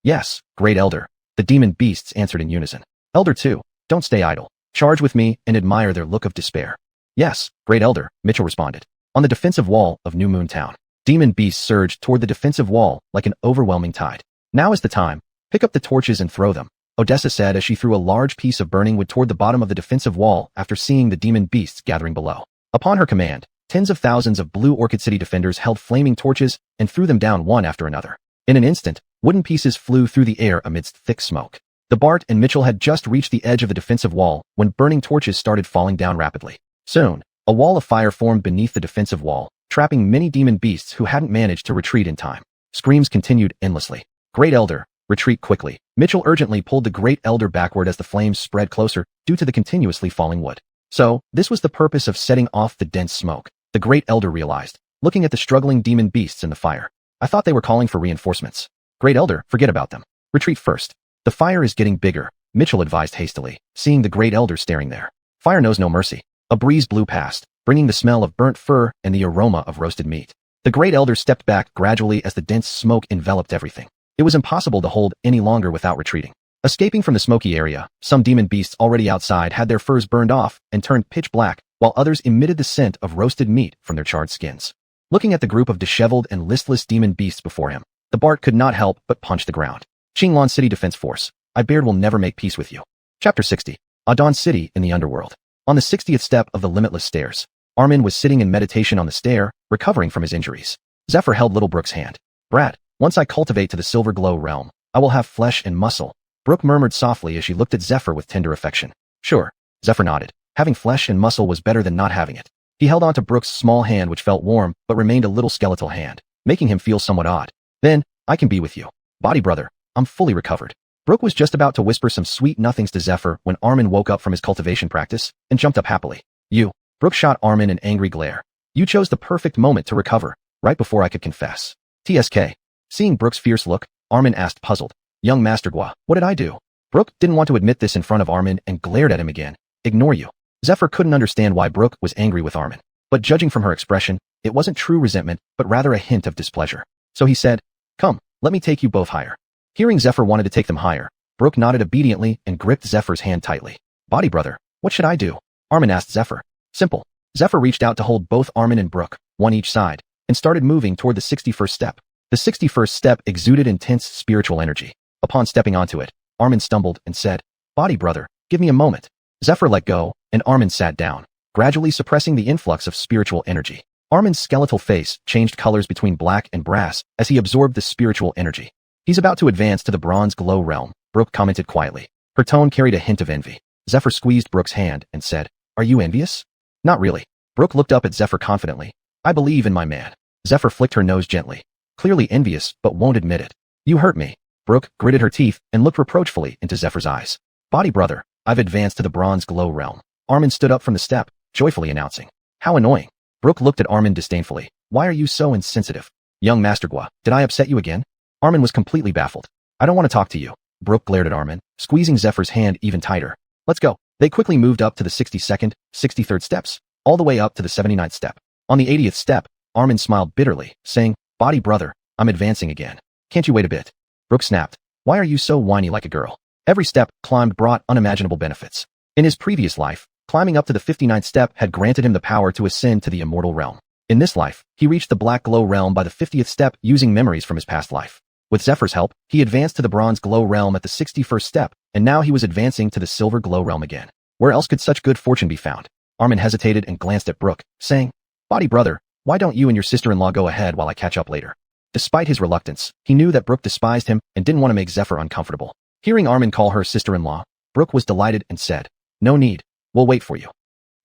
"Yes, Great Elder," the demon beasts answered in unison. "Elder 2, don't stay idle. Charge with me and admire their look of despair." "Yes, Great Elder," Mitchell responded. On the defensive wall of New Moon Town, demon beasts surged toward the defensive wall like an overwhelming tide. "Now is the time. Pick up the torches and throw them," Odessa said as she threw a large piece of burning wood toward the bottom of the defensive wall after seeing the demon beasts gathering below. Upon her command, tens of thousands of Blue Orchid City defenders held flaming torches and threw them down one after another. In an instant, wooden pieces flew through the air amidst thick smoke. The Bart and Mitchell had just reached the edge of the defensive wall when burning torches started falling down rapidly. Soon, a wall of fire formed beneath the defensive wall, trapping many demon beasts who hadn't managed to retreat in time. Screams continued endlessly. "Great Elder, retreat quickly." Mitchell urgently pulled the Great Elder backward as the flames spread closer due to the continuously falling wood. So, this was the purpose of setting off the dense smoke, the Great Elder realized, looking at the struggling demon beasts in the fire. "I thought they were calling for reinforcements." "Great Elder, forget about them. Retreat first." "The fire is getting bigger," Mitchell advised hastily, seeing the Great Elder staring there. "Fire knows no mercy." A breeze blew past, bringing the smell of burnt fur and the aroma of roasted meat. The Great Elder stepped back gradually as the dense smoke enveloped everything. It was impossible to hold any longer without retreating. Escaping from the smoky area, some demon beasts already outside had their furs burned off and turned pitch black, while others emitted the scent of roasted meat from their charred skins. Looking at the group of disheveled and listless demon beasts before him, the Bart could not help but punch the ground. "Qinglan City Defense Force, I Baird will never make peace with you." Chapter 60. Adon City in the Underworld. On the 60th step of the Limitless Stairs, Armin was sitting in meditation on the stair, recovering from his injuries. Zephyr held little Brooke's hand. "Brat, once I cultivate to the Silver Glow realm, I will have flesh and muscle," Brooke murmured softly as she looked at Zephyr with tender affection. "Sure," Zephyr nodded. Having flesh and muscle was better than not having it. He held onto Brooke's small hand which felt warm but remained a little skeletal hand, making him feel somewhat odd. "Then, I can be with you. Body brother, I'm fully recovered." Brooke was just about to whisper some sweet nothings to Zephyr when Armin woke up from his cultivation practice and jumped up happily. "You," Brooke shot Armin an angry glare. "You chose the perfect moment to recover, right before I could confess." "TSK." Seeing Brooke's fierce look, Armin asked puzzled, "Young Master Gua, what did I do?" Brooke didn't want to admit this in front of Armin and glared at him again. "Ignore you." Zephyr couldn't understand why Brooke was angry with Armin, but judging from her expression, it wasn't true resentment but rather a hint of displeasure. So he said, "Come, let me take you both higher." Hearing Zephyr wanted to take them higher, Brooke nodded obediently and gripped Zephyr's hand tightly. "Body brother, what should I do?" Armin asked Zephyr. "Simple." Zephyr reached out to hold both Armin and Brooke, one each side, and started moving toward the 61st step. The 61st step exuded intense spiritual energy. Upon stepping onto it, Armin stumbled and said, "Body brother, give me a moment." Zephyr let go, and Armin sat down, gradually suppressing the influx of spiritual energy. Armin's skeletal face changed colors between black and brass as he absorbed the spiritual energy. "He's about to advance to the Bronze Glow realm," Brooke commented quietly. Her tone carried a hint of envy. Zephyr squeezed Brooke's hand and said, "Are you envious?" "Not really." Brooke looked up at Zephyr confidently. I believe in my man. Zephyr flicked her nose gently, clearly envious but won't admit it. You hurt me. Brooke gritted her teeth and looked reproachfully into Zephyr's eyes. Body brother, I've advanced to the bronze glow realm. Armin stood up from the step, joyfully announcing. How annoying. Brooke looked at Armin disdainfully. Why are you so insensitive? Young Master Gua, did I upset you again? Armin was completely baffled. I don't want to talk to you. Brooke glared at Armin, squeezing Zephyr's hand even tighter. Let's go. They quickly moved up to the 62nd, 63rd steps, all the way up to the 79th step. On the 80th step, Armin smiled bitterly, saying, Body brother, I'm advancing again. Can't you wait a bit? Brooke snapped. Why are you so whiny like a girl? Every step climbed brought unimaginable benefits. In his previous life, climbing up to the 59th step had granted him the power to ascend to the immortal realm. In this life, he reached the black glow realm by the 50th step using memories from his past life. With Zephyr's help, he advanced to the bronze glow realm at the 61st step, and now he was advancing to the silver glow realm again. Where else could such good fortune be found? Armin hesitated and glanced at Brooke, saying, Body brother, why don't you and your sister-in-law go ahead while I catch up later? Despite his reluctance, he knew that Brooke despised him and didn't want to make Zephyr uncomfortable. Hearing Armin call her sister-in-law, Brooke was delighted and said, No need, we'll wait for you.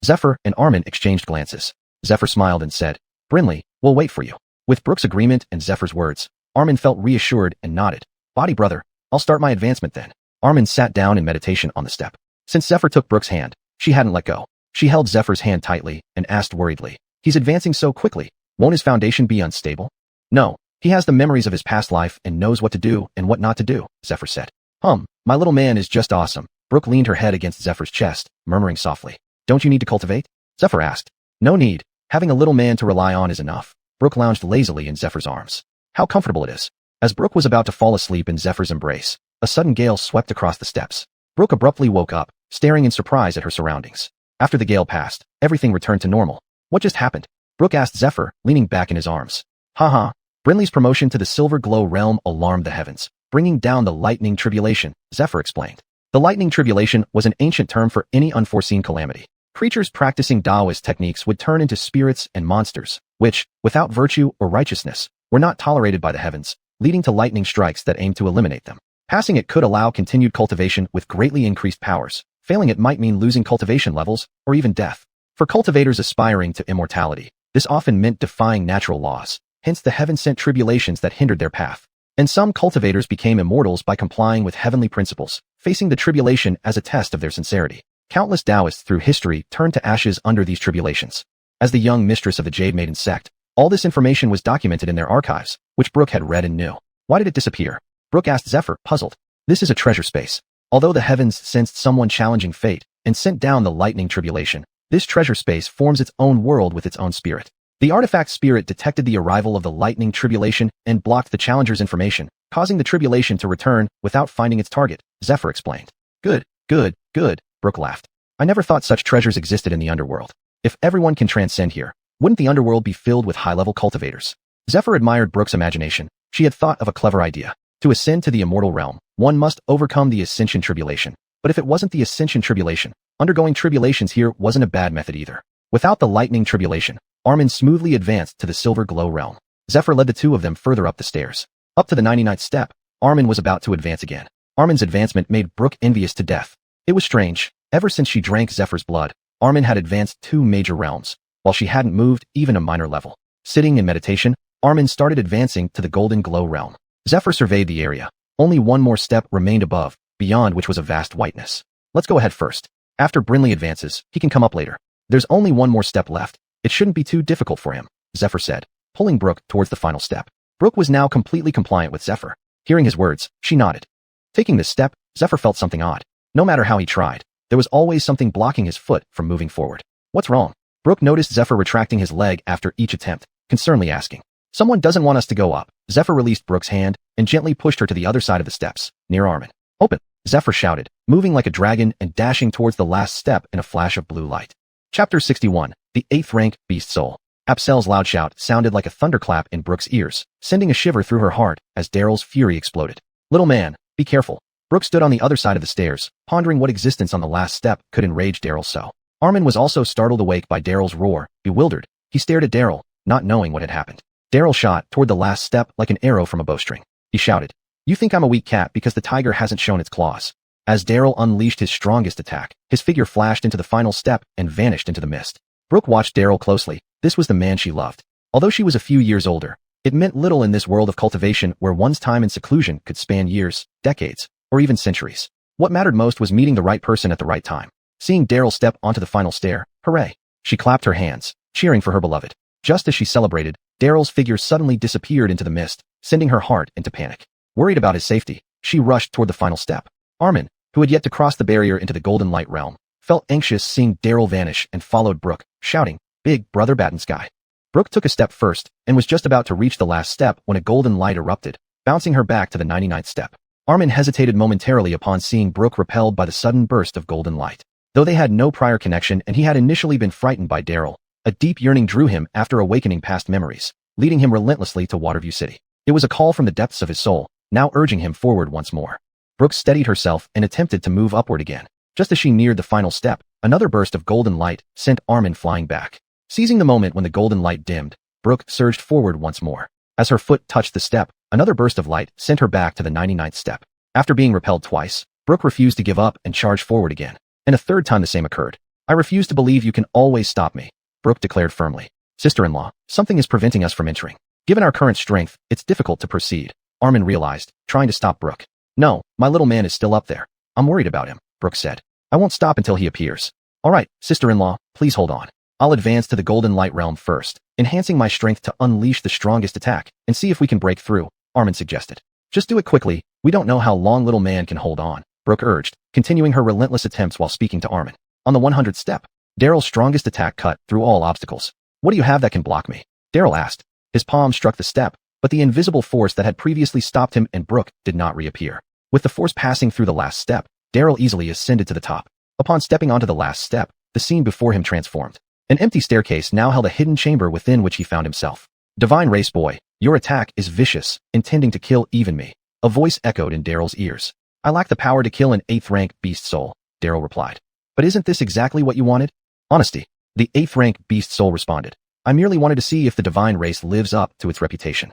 Zephyr and Armin exchanged glances. Zephyr smiled and said, Brinley, we'll wait for you. With Brooke's agreement and Zephyr's words, Armin felt reassured and nodded. Body brother, I'll start my advancement then. Armin sat down in meditation on the step. Since Zephyr took Brooke's hand, she hadn't let go. She held Zephyr's hand tightly and asked worriedly, He's advancing so quickly, won't his foundation be unstable? No, he has the memories of his past life and knows what to do and what not to do, Zephyr said. My little man is just awesome. Brooke leaned her head against Zephyr's chest, murmuring softly. Don't you need to cultivate? Zephyr asked. No need. Having a little man to rely on is enough. Brooke lounged lazily in Zephyr's arms. How comfortable it is. As Brooke was about to fall asleep in Zephyr's embrace, a sudden gale swept across the steps. Brooke abruptly woke up, staring in surprise at her surroundings. After the gale passed, everything returned to normal. What just happened? Brooke asked Zephyr, leaning back in his arms. Brinley's promotion to the silver glow realm alarmed the heavens, bringing down the lightning tribulation, Zephyr explained. The lightning tribulation was an ancient term for any unforeseen calamity. Creatures practicing Taoist techniques would turn into spirits and monsters, which, without virtue or righteousness, were not tolerated by the heavens, leading to lightning strikes that aimed to eliminate them. Passing it could allow continued cultivation with greatly increased powers. Failing it might mean losing cultivation levels, or even death. For cultivators aspiring to immortality, this often meant defying natural laws, hence the heaven-sent tribulations that hindered their path. And some cultivators became immortals by complying with heavenly principles, facing the tribulation as a test of their sincerity. Countless Taoists through history turned to ashes under these tribulations. As the young mistress of the Jade Maiden sect, all this information was documented in their archives, which Brooke had read and knew. Why did it disappear? Brooke asked Zephyr, puzzled. This is a treasure space. Although the heavens sensed someone challenging fate and sent down the lightning tribulation, this treasure space forms its own world with its own spirit. The artifact spirit detected the arrival of the lightning tribulation and blocked the challenger's information, causing the tribulation to return without finding its target, Zephyr explained. Good, Brooke laughed. I never thought such treasures existed in the underworld. If everyone can transcend here, wouldn't the underworld be filled with high-level cultivators? Zephyr admired Brooke's imagination. She had thought of a clever idea. To ascend to the immortal realm, one must overcome the ascension tribulation. But if it wasn't the ascension tribulation, undergoing tribulations here wasn't a bad method either. Without the lightning tribulation, Armin smoothly advanced to the silver glow realm. Zephyr led the two of them further up the stairs. Up to the 99th step, Armin was about to advance again. Armin's advancement made Brooke envious to death. It was strange. Ever since she drank Zephyr's blood, Armin had advanced 2 major realms, while she hadn't moved even a minor level. Sitting in meditation, Armin started advancing to the golden glow realm. Zephyr surveyed the area. Only one more step remained above, beyond which was a vast whiteness. Let's go ahead first. After Brinley advances, he can come up later. There's only one more step left. It shouldn't be too difficult for him, Zephyr said, pulling Brooke towards the final step. Brooke was now completely compliant with Zephyr. Hearing his words, she nodded. Taking this step, Zephyr felt something odd. No matter how he tried, there was always something blocking his foot from moving forward. What's wrong? Brooke noticed Zephyr retracting his leg after each attempt, concernedly asking. Someone doesn't want us to go up. Zephyr released Brooke's hand and gently pushed her to the other side of the steps, near Armin. Open! Zephyr shouted, moving like a dragon and dashing towards the last step in a flash of blue light. Chapter 61, The 8th Rank Beast Soul. Apsel's loud shout sounded like a thunderclap in Brooke's ears, sending a shiver through her heart as Daryl's fury exploded. Little man, be careful. Brooke stood on the other side of the stairs, pondering what existence on the last step could enrage Daryl so. Armin was also startled awake by Daryl's roar, bewildered. He stared at Daryl, not knowing what had happened. Daryl shot toward the last step like an arrow from a bowstring. He shouted, You think I'm a weak cat because the tiger hasn't shown its claws. As Daryl unleashed his strongest attack, his figure flashed into the final step and vanished into the mist. Brooke watched Daryl closely. This was the man she loved. Although she was a few years older, it meant little in this world of cultivation where one's time in seclusion could span years, decades, or even centuries. What mattered most was meeting the right person at the right time. Seeing Daryl step onto the final stair, hooray! She clapped her hands, cheering for her beloved. Just as she celebrated, Daryl's figure suddenly disappeared into the mist, sending her heart into panic. Worried about his safety, she rushed toward the final step. Armin, who had yet to cross the barrier into the golden light realm, felt anxious seeing Daryl vanish and followed Brooke, shouting, "Big Brother Battensky." Brooke took a step first and was just about to reach the last step when a golden light erupted, bouncing her back to the 99th step. Armin hesitated momentarily upon seeing Brooke repelled by the sudden burst of golden light. Though they had no prior connection and he had initially been frightened by Daryl, a deep yearning drew him after awakening past memories, leading him relentlessly to Waterview City. It was a call from the depths of his soul, now urging him forward once more. Brooke steadied herself and attempted to move upward again. Just as she neared the final step, another burst of golden light sent Armin flying back. Seizing the moment when the golden light dimmed, Brooke surged forward once more. As her foot touched the step, another burst of light sent her back to the 99th step. After being repelled twice, Brooke refused to give up and charged forward again. And a third time the same occurred. "I refuse to believe you can always stop me," Brooke declared firmly. "Sister-in-law, something is preventing us from entering. Given our current strength, it's difficult to proceed," Armin realized, trying to stop Brooke. "No, my little man is still up there. I'm worried about him," Brooke said. "I won't stop until he appears." "All right, sister-in-law, please hold on. I'll advance to the golden light realm first, enhancing my strength to unleash the strongest attack, and see if we can break through," Armin suggested. "Just do it quickly. We don't know how long little man can hold on," Brooke urged, continuing her relentless attempts while speaking to Armin. On the 100th step, Daryl's strongest attack cut through all obstacles. "What do you have that can block me?" Daryl asked. His palm struck the step, but the invisible force that had previously stopped him and Brooke did not reappear. With the force passing through the last step, Daryl easily ascended to the top. Upon stepping onto the last step, the scene before him transformed. An empty staircase now held a hidden chamber within which he found himself. "Divine Race Boy, your attack is vicious, intending to kill even me," a voice echoed in Daryl's ears. "I lack the power to kill an 8th rank beast soul," Daryl replied. "But isn't this exactly what you wanted?" "Honesty," the 8th rank beast soul responded. "I merely wanted to see if the divine race lives up to its reputation."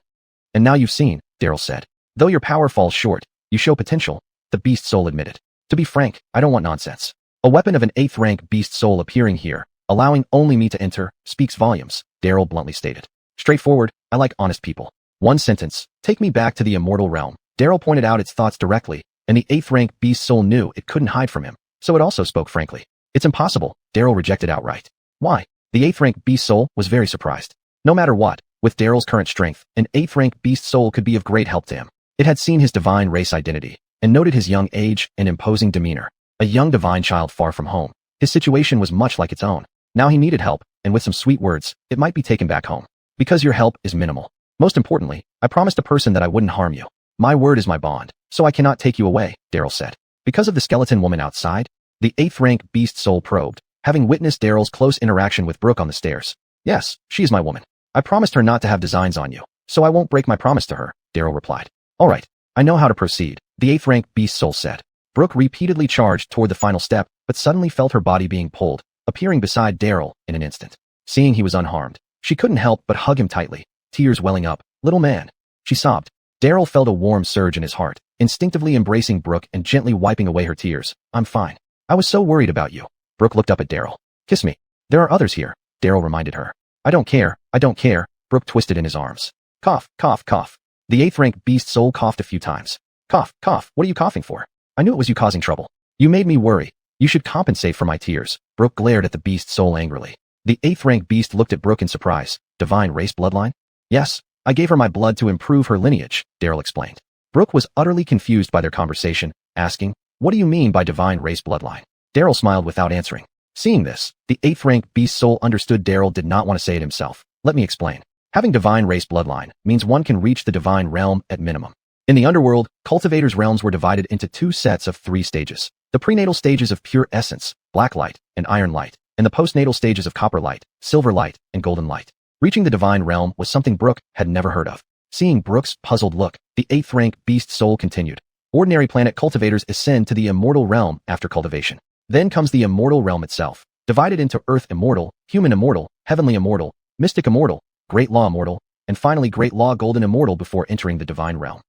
"And now you've seen," Daryl said. "Though your power falls short, you show potential," the beast soul admitted. "To be frank, I don't want nonsense. A weapon of an 8th rank beast soul appearing here, allowing only me to enter, speaks volumes," Daryl bluntly stated. "Straightforward, I like honest people. One sentence, take me back to the immortal realm." Daryl pointed out its thoughts directly, and the 8th rank beast soul knew it couldn't hide from him, so it also spoke frankly. "It's impossible," Daryl rejected outright. "Why?" The 8th rank beast soul was very surprised. No matter what, with Daryl's current strength, an 8th rank beast soul could be of great help to him. It had seen his divine race identity, and noted his young age and imposing demeanor. A young divine child far from home. His situation was much like its own. Now he needed help, and with some sweet words, it might be taken back home. "Because your help is minimal. Most importantly, I promised a person that I wouldn't harm you. My word is my bond, so I cannot take you away," Daryl said. "Because of the skeleton woman outside?" The 8th rank beast soul probed, having witnessed Daryl's close interaction with Brooke on the stairs. "Yes, she is my woman. I promised her not to have designs on you, so I won't break my promise to her," Daryl replied. "All right, I know how to proceed," the 8th rank beast soul said. Brooke repeatedly charged toward the final step, but suddenly felt her body being pulled, appearing beside Daryl in an instant. Seeing he was unharmed, she couldn't help but hug him tightly, tears welling up. "Little man," she sobbed. Daryl felt a warm surge in his heart, instinctively embracing Brooke and gently wiping away her tears. "I'm fine. I was so worried about you." Brooke looked up at Daryl. "Kiss me. There are others here," Daryl reminded her. I don't care, Brooke twisted in his arms. Cough, cough, cough. The 8th rank beast soul coughed a few times. "Cough, cough, what are you coughing for? I knew it was you causing trouble. You made me worry. You should compensate for my tears." Brooke glared at the beast soul angrily. The 8th rank beast looked at Brooke in surprise. "Divine race bloodline?" "Yes, I gave her my blood to improve her lineage," Daryl explained. Brooke was utterly confused by their conversation, asking, "What do you mean by divine race bloodline?" Daryl smiled without answering. Seeing this, the 8th rank beast soul understood Daryl did not want to say it himself. "Let me explain. Having divine race bloodline means one can reach the divine realm at minimum. In the underworld, cultivators' realms were divided into 2 sets of 3 stages. The prenatal stages of pure essence, black light, and iron light, and the postnatal stages of copper light, silver light, and golden light. Reaching the divine realm was something Brooke had never heard of. Seeing Brooke's puzzled look, the 8th rank beast soul continued. Ordinary planet cultivators ascend to the immortal realm after cultivation. Then comes the immortal realm itself, divided into earth immortal, human immortal, heavenly immortal, mystic immortal, great law immortal, and finally great law golden immortal before entering the divine realm.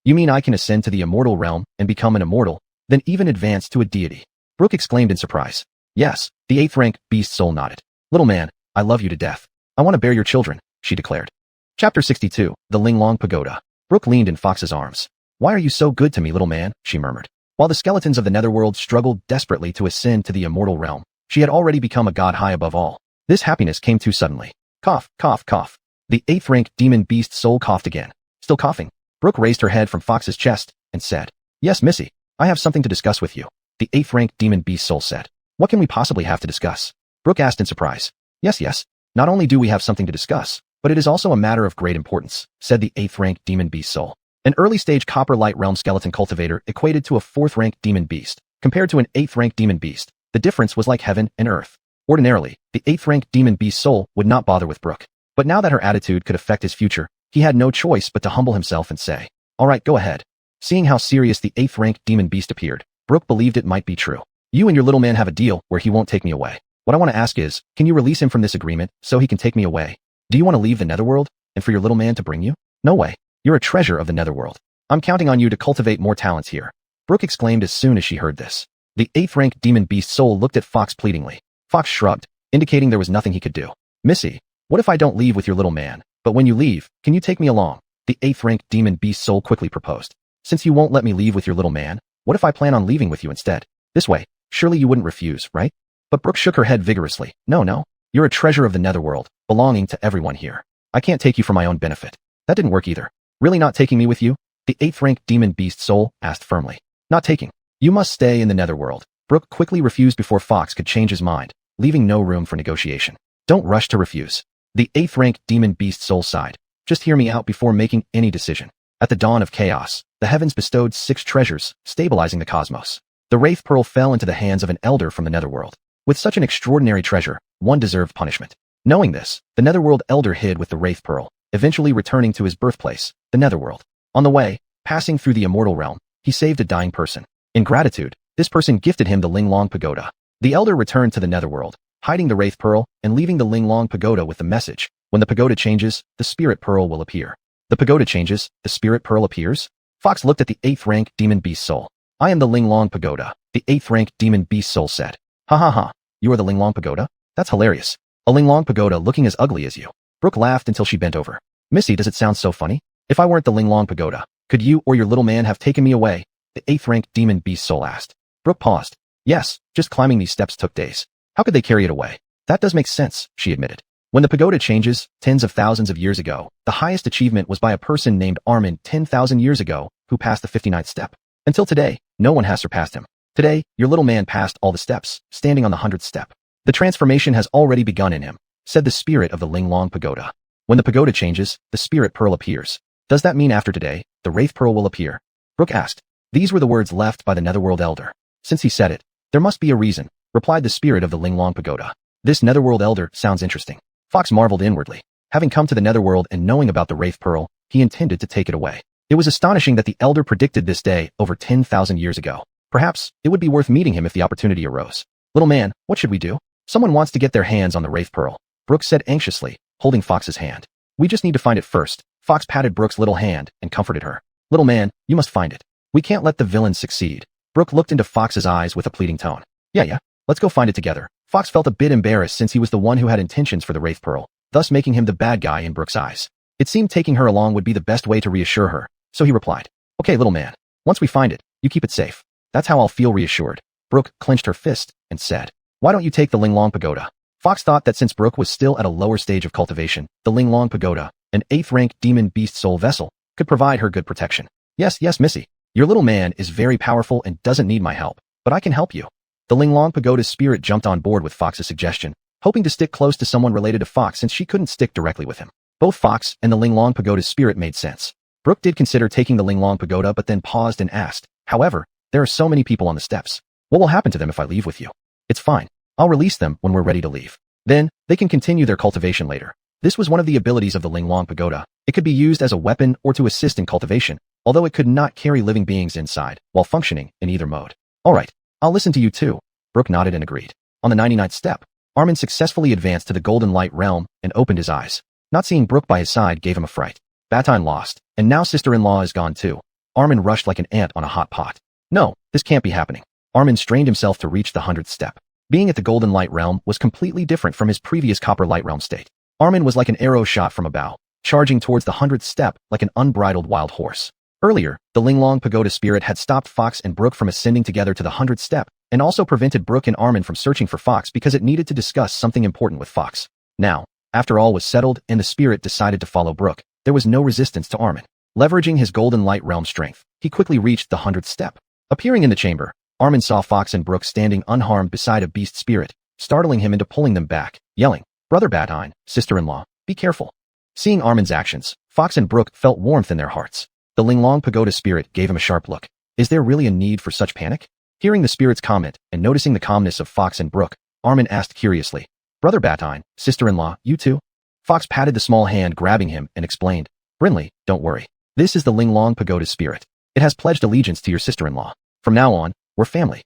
You mean I can ascend to the immortal realm and become an immortal, then even advance to a deity?" Brooke exclaimed in surprise. "Yes," the 8th rank beast soul nodded. "Little man, I love you to death. I want to bear your children," she declared. Chapter 62, The Linglong Pagoda. Brooke leaned in Fox's arms. Why are you so good to me, little man? She murmured. While the skeletons of the netherworld struggled desperately to ascend to the immortal realm, she had already become a god high above all. This happiness came too suddenly. Cough, cough, cough. The 8th-rank demon beast soul coughed again. Still coughing. Brooke raised her head from Fox's chest and said, Yes, Missy, I have something to discuss with you. The 8th-rank demon beast soul said. What can we possibly have to discuss? Brooke asked in surprise. Yes. Not only do we have something to discuss, but it is also a matter of great importance, said the 8th-rank demon beast soul. An early-stage Copper Light Realm skeleton cultivator equated to a 4th-rank demon beast. Compared to an 8th-rank demon beast, the difference was like heaven and earth. Ordinarily, the 8th-rank demon beast soul would not bother with Brooke. But now that her attitude could affect his future, he had no choice but to humble himself and say, All right, go ahead. Seeing how serious the 8th-rank demon beast appeared, Brooke believed it might be true. You and your little man have a deal where he won't take me away. What I want to ask is, can you release him from this agreement so he can take me away? Do you want to leave the netherworld and for your little man to bring you? No way. You're a treasure of the netherworld. I'm counting on you to cultivate more talents here. Brooke exclaimed as soon as she heard this. The 8th-rank demon beast soul looked at Fox pleadingly. Fox shrugged, indicating there was nothing he could do. Missy, what if I don't leave with your little man, but when you leave, can you take me along? The 8th-rank demon beast soul quickly proposed. Since you won't let me leave with your little man, what if I plan on leaving with you instead? This way, surely you wouldn't refuse, right? But Brooke shook her head vigorously. No. You're a treasure of the netherworld, belonging to everyone here. I can't take you for my own benefit. That didn't work either. Really not taking me with you? The 8th-rank demon beast soul asked firmly. Not taking. You must stay in the netherworld. Brooke quickly refused before Fox could change his mind, leaving no room for negotiation. Don't rush to refuse. The 8th-rank demon beast soul sighed. Just hear me out before making any decision. At the dawn of chaos, the heavens bestowed 6 treasures, stabilizing the cosmos. The Wraith Pearl fell into the hands of an elder from the netherworld. With such an extraordinary treasure, one deserved punishment. Knowing this, the netherworld elder hid with the Wraith Pearl, eventually returning to his birthplace, the netherworld. On the way, passing through the immortal realm, he saved a dying person. In gratitude, this person gifted him the Linglong Pagoda. The elder returned to the netherworld, hiding the Wraith Pearl and leaving the Linglong Pagoda with the message, when the pagoda changes, the Spirit Pearl will appear. The pagoda changes, the Spirit Pearl appears? Fox looked at the 8th-rank demon beast soul. I am the Linglong Pagoda, the 8th-rank demon beast soul said. Ha. You are the Linglong Pagoda? That's hilarious. A Linglong Pagoda looking as ugly as you. Brooke laughed until she bent over. Missy, does it sound so funny? If I weren't the Linglong Pagoda, could you or your little man have taken me away? The 8th-rank demon beast soul asked. Brooke paused. Yes, just climbing these steps took days. How could they carry it away? That does make sense, she admitted. When the pagoda changes, tens of thousands of years ago, the highest achievement was by a person named Armin 10,000 years ago, who passed the 59th step. Until today, no one has surpassed him. Today, your little man passed all the steps, standing on the 100th step. The transformation has already begun in him, said the spirit of the Linglong Pagoda. When the pagoda changes, the Spirit Pearl appears. Does that mean after today, the Wraith Pearl will appear? Brooke asked. These were the words left by the netherworld elder. Since he said it, there must be a reason, replied the spirit of the Linglong Pagoda. This netherworld elder sounds interesting. Fox marveled inwardly. Having come to the netherworld and knowing about the Wraith Pearl, he intended to take it away. It was astonishing that the elder predicted this day over 10,000 years ago. Perhaps it would be worth meeting him if the opportunity arose. Little man, what should we do? Someone wants to get their hands on the Wraith Pearl, Brooke said anxiously, holding Fox's hand. We just need to find it first. Fox patted Brooke's little hand and comforted her. Little man, you must find it. We can't let the villains succeed. Brooke looked into Fox's eyes with a pleading tone. Yeah, let's go find it together. Fox felt a bit embarrassed since he was the one who had intentions for the Wraith Pearl, thus making him the bad guy in Brooke's eyes. It seemed taking her along would be the best way to reassure her, so he replied. Okay, little man. Once we find it, you keep it safe. That's how I'll feel reassured. Brooke clenched her fist and said, Why don't you take the Linglong Pagoda? Fox thought that since Brooke was still at a lower stage of cultivation, the Linglong Pagoda, an 8th-rank demon beast soul vessel, could provide her good protection. Yes, Missy. Your little man is very powerful and doesn't need my help, but I can help you. The Linglong Pagoda's spirit jumped on board with Fox's suggestion, hoping to stick close to someone related to Fox since she couldn't stick directly with him. Both Fox and the Linglong Pagoda's spirit made sense. Brooke did consider taking the Linglong Pagoda but then paused and asked, However, there are so many people on the steps. What will happen to them if I leave with you? It's fine. I'll release them when we're ready to leave. Then, they can continue their cultivation later. This was one of the abilities of the Linglong Pagoda. It could be used as a weapon or to assist in cultivation, although it could not carry living beings inside while functioning in either mode. All right, I'll listen to you too. Brooke nodded and agreed. On the 99th step, Armin successfully advanced to the Golden Light Realm and opened his eyes. Not seeing Brooke by his side gave him a fright. Batine lost, and now sister-in-law is gone too. Armin rushed like an ant on a hot pot. No, this can't be happening. Armin strained himself to reach the 100th step. Being at the Golden Light Realm was completely different from his previous Copper Light Realm state. Armin was like an arrow shot from a bow, charging towards the 100th step like an unbridled wild horse. Earlier, the Linglong Pagoda spirit had stopped Fox and Brooke from ascending together to the 100th step, and also prevented Brooke and Armin from searching for Fox because it needed to discuss something important with Fox. Now, after all was settled and the spirit decided to follow Brooke, there was no resistance to Armin. Leveraging his golden light realm strength, he quickly reached the 100th step. Appearing in the chamber, Armin saw Fox and Brooke standing unharmed beside a beast spirit, startling him into pulling them back, yelling, "Brother Batine, sister-in-law, be careful." Seeing Armin's actions, Fox and Brooke felt warmth in their hearts. The Linglong Pagoda spirit gave him a sharp look. Is there really a need for such panic? Hearing the spirit's comment and noticing the calmness of Fox and Brooke, Armin asked curiously, "Brother Batine, sister-in-law, you too?" Fox patted the small hand grabbing him and explained, "Brinley, don't worry. This is the Linglong Pagoda spirit. It has pledged allegiance to your sister-in-law. From now on, we're family."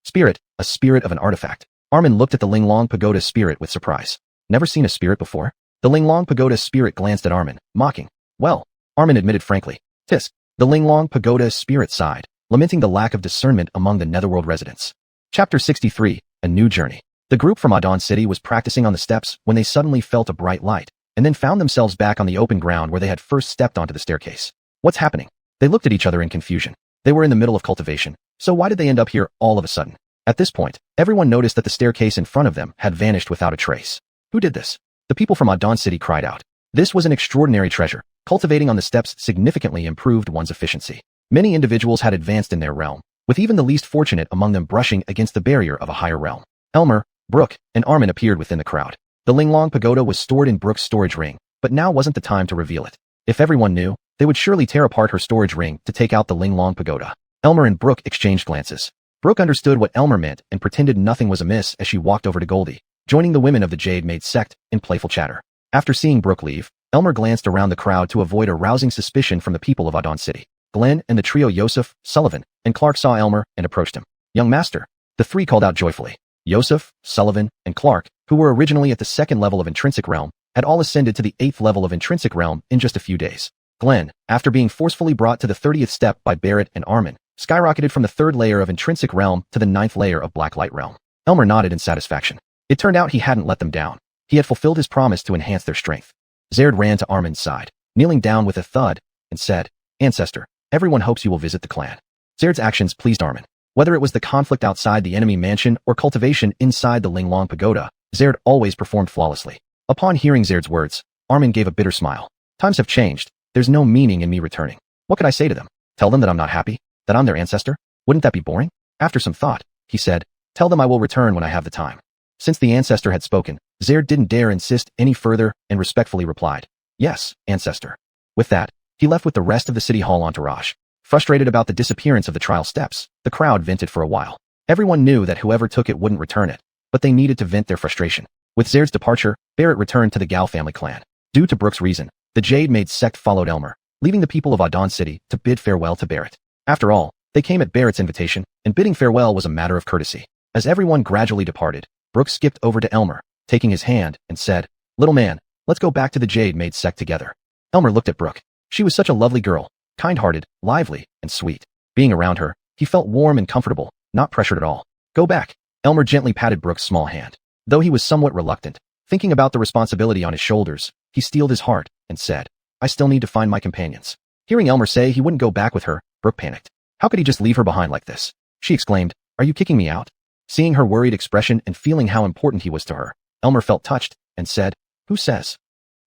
Spirit, a spirit of an artifact. Armin looked at the Linglong Pagoda spirit with surprise. Never seen a spirit before? The Linglong Pagoda spirit glanced at Armin, mocking. Well, Armin admitted frankly. Tisk. The Linglong Pagoda spirit sighed, lamenting the lack of discernment among the Netherworld residents. Chapter 63, A New Journey. The group from Adon City was practicing on the steps when they suddenly felt a bright light, and then found themselves back on the open ground where they had first stepped onto the staircase. What's happening? They looked at each other in confusion. They were in the middle of cultivation, so why did they end up here all of a sudden? At this point, everyone noticed that the staircase in front of them had vanished without a trace. Who did this? The people from Adon City cried out. This was an extraordinary treasure. Cultivating on the steps significantly improved one's efficiency. Many individuals had advanced in their realm, with even the least fortunate among them brushing against the barrier of a higher realm. Elmer, Brooke, and Armin appeared within the crowd. The Linglong Pagoda was stored in Brooke's storage ring, but now wasn't the time to reveal it. If everyone knew, they would surely tear apart her storage ring to take out the Linglong Pagoda. Elmer and Brooke exchanged glances. Brooke understood what Elmer meant and pretended nothing was amiss as she walked over to Goldie, joining the women of the Jade Maid sect in playful chatter. After seeing Brooke leave, Elmer glanced around the crowd to avoid arousing suspicion from the people of Adon City. Glenn and the trio Yosef, Sullivan, and Clark saw Elmer and approached him. "Young master," the three called out joyfully. Yosef, Sullivan, and Clark, who were originally at the 2nd level of intrinsic realm, had all ascended to the 8th level of intrinsic realm in just a few days. Glenn, after being forcefully brought to the 30th step by Barrett and Armin, skyrocketed from the 3rd layer of intrinsic realm to the 9th layer of black light realm. Elmer nodded in satisfaction. It turned out he hadn't let them down. He had fulfilled his promise to enhance their strength. Zerd ran to Armin's side, kneeling down with a thud, and said, "Ancestor, everyone hopes you will visit the clan." Zerd's actions pleased Armin. Whether it was the conflict outside the enemy mansion or cultivation inside the Linglong Pagoda, Zerd always performed flawlessly. Upon hearing Zerd's words, Armin gave a bitter smile. Times have changed. There's no meaning in me returning. What could I say to them? Tell them that I'm not happy? That I'm their ancestor? Wouldn't that be boring? After some thought, he said, "Tell them I will return when I have the time." Since the ancestor had spoken, Zerd didn't dare insist any further and respectfully replied, "Yes, ancestor." With that, he left with the rest of the city hall entourage. Frustrated about the disappearance of the trial steps, the crowd vented for a while. Everyone knew that whoever took it wouldn't return it, but they needed to vent their frustration. With Zerd's departure, Barrett returned to the Gao family clan. Due to Brooke's reason, the Jade Maid sect followed Elmer, leaving the people of Adon City to bid farewell to Barrett. After all, they came at Barrett's invitation, and bidding farewell was a matter of courtesy. As everyone gradually departed, Brooke skipped over to Elmer, taking his hand, and said, "Little man, let's go back to the Jade Maid sect together." Elmer looked at Brooke. She was such a lovely girl, kind-hearted, lively, and sweet. Being around her, he felt warm and comfortable, not pressured at all. "Go back." Elmer gently patted Brooke's small hand. Though he was somewhat reluctant, thinking about the responsibility on his shoulders, he steeled his heart and said, "I still need to find my companions." Hearing Elmer say he wouldn't go back with her, Brooke panicked. How could he just leave her behind like this? She exclaimed, "Are you kicking me out?" Seeing her worried expression and feeling how important he was to her, Elmer felt touched and said, "Who says?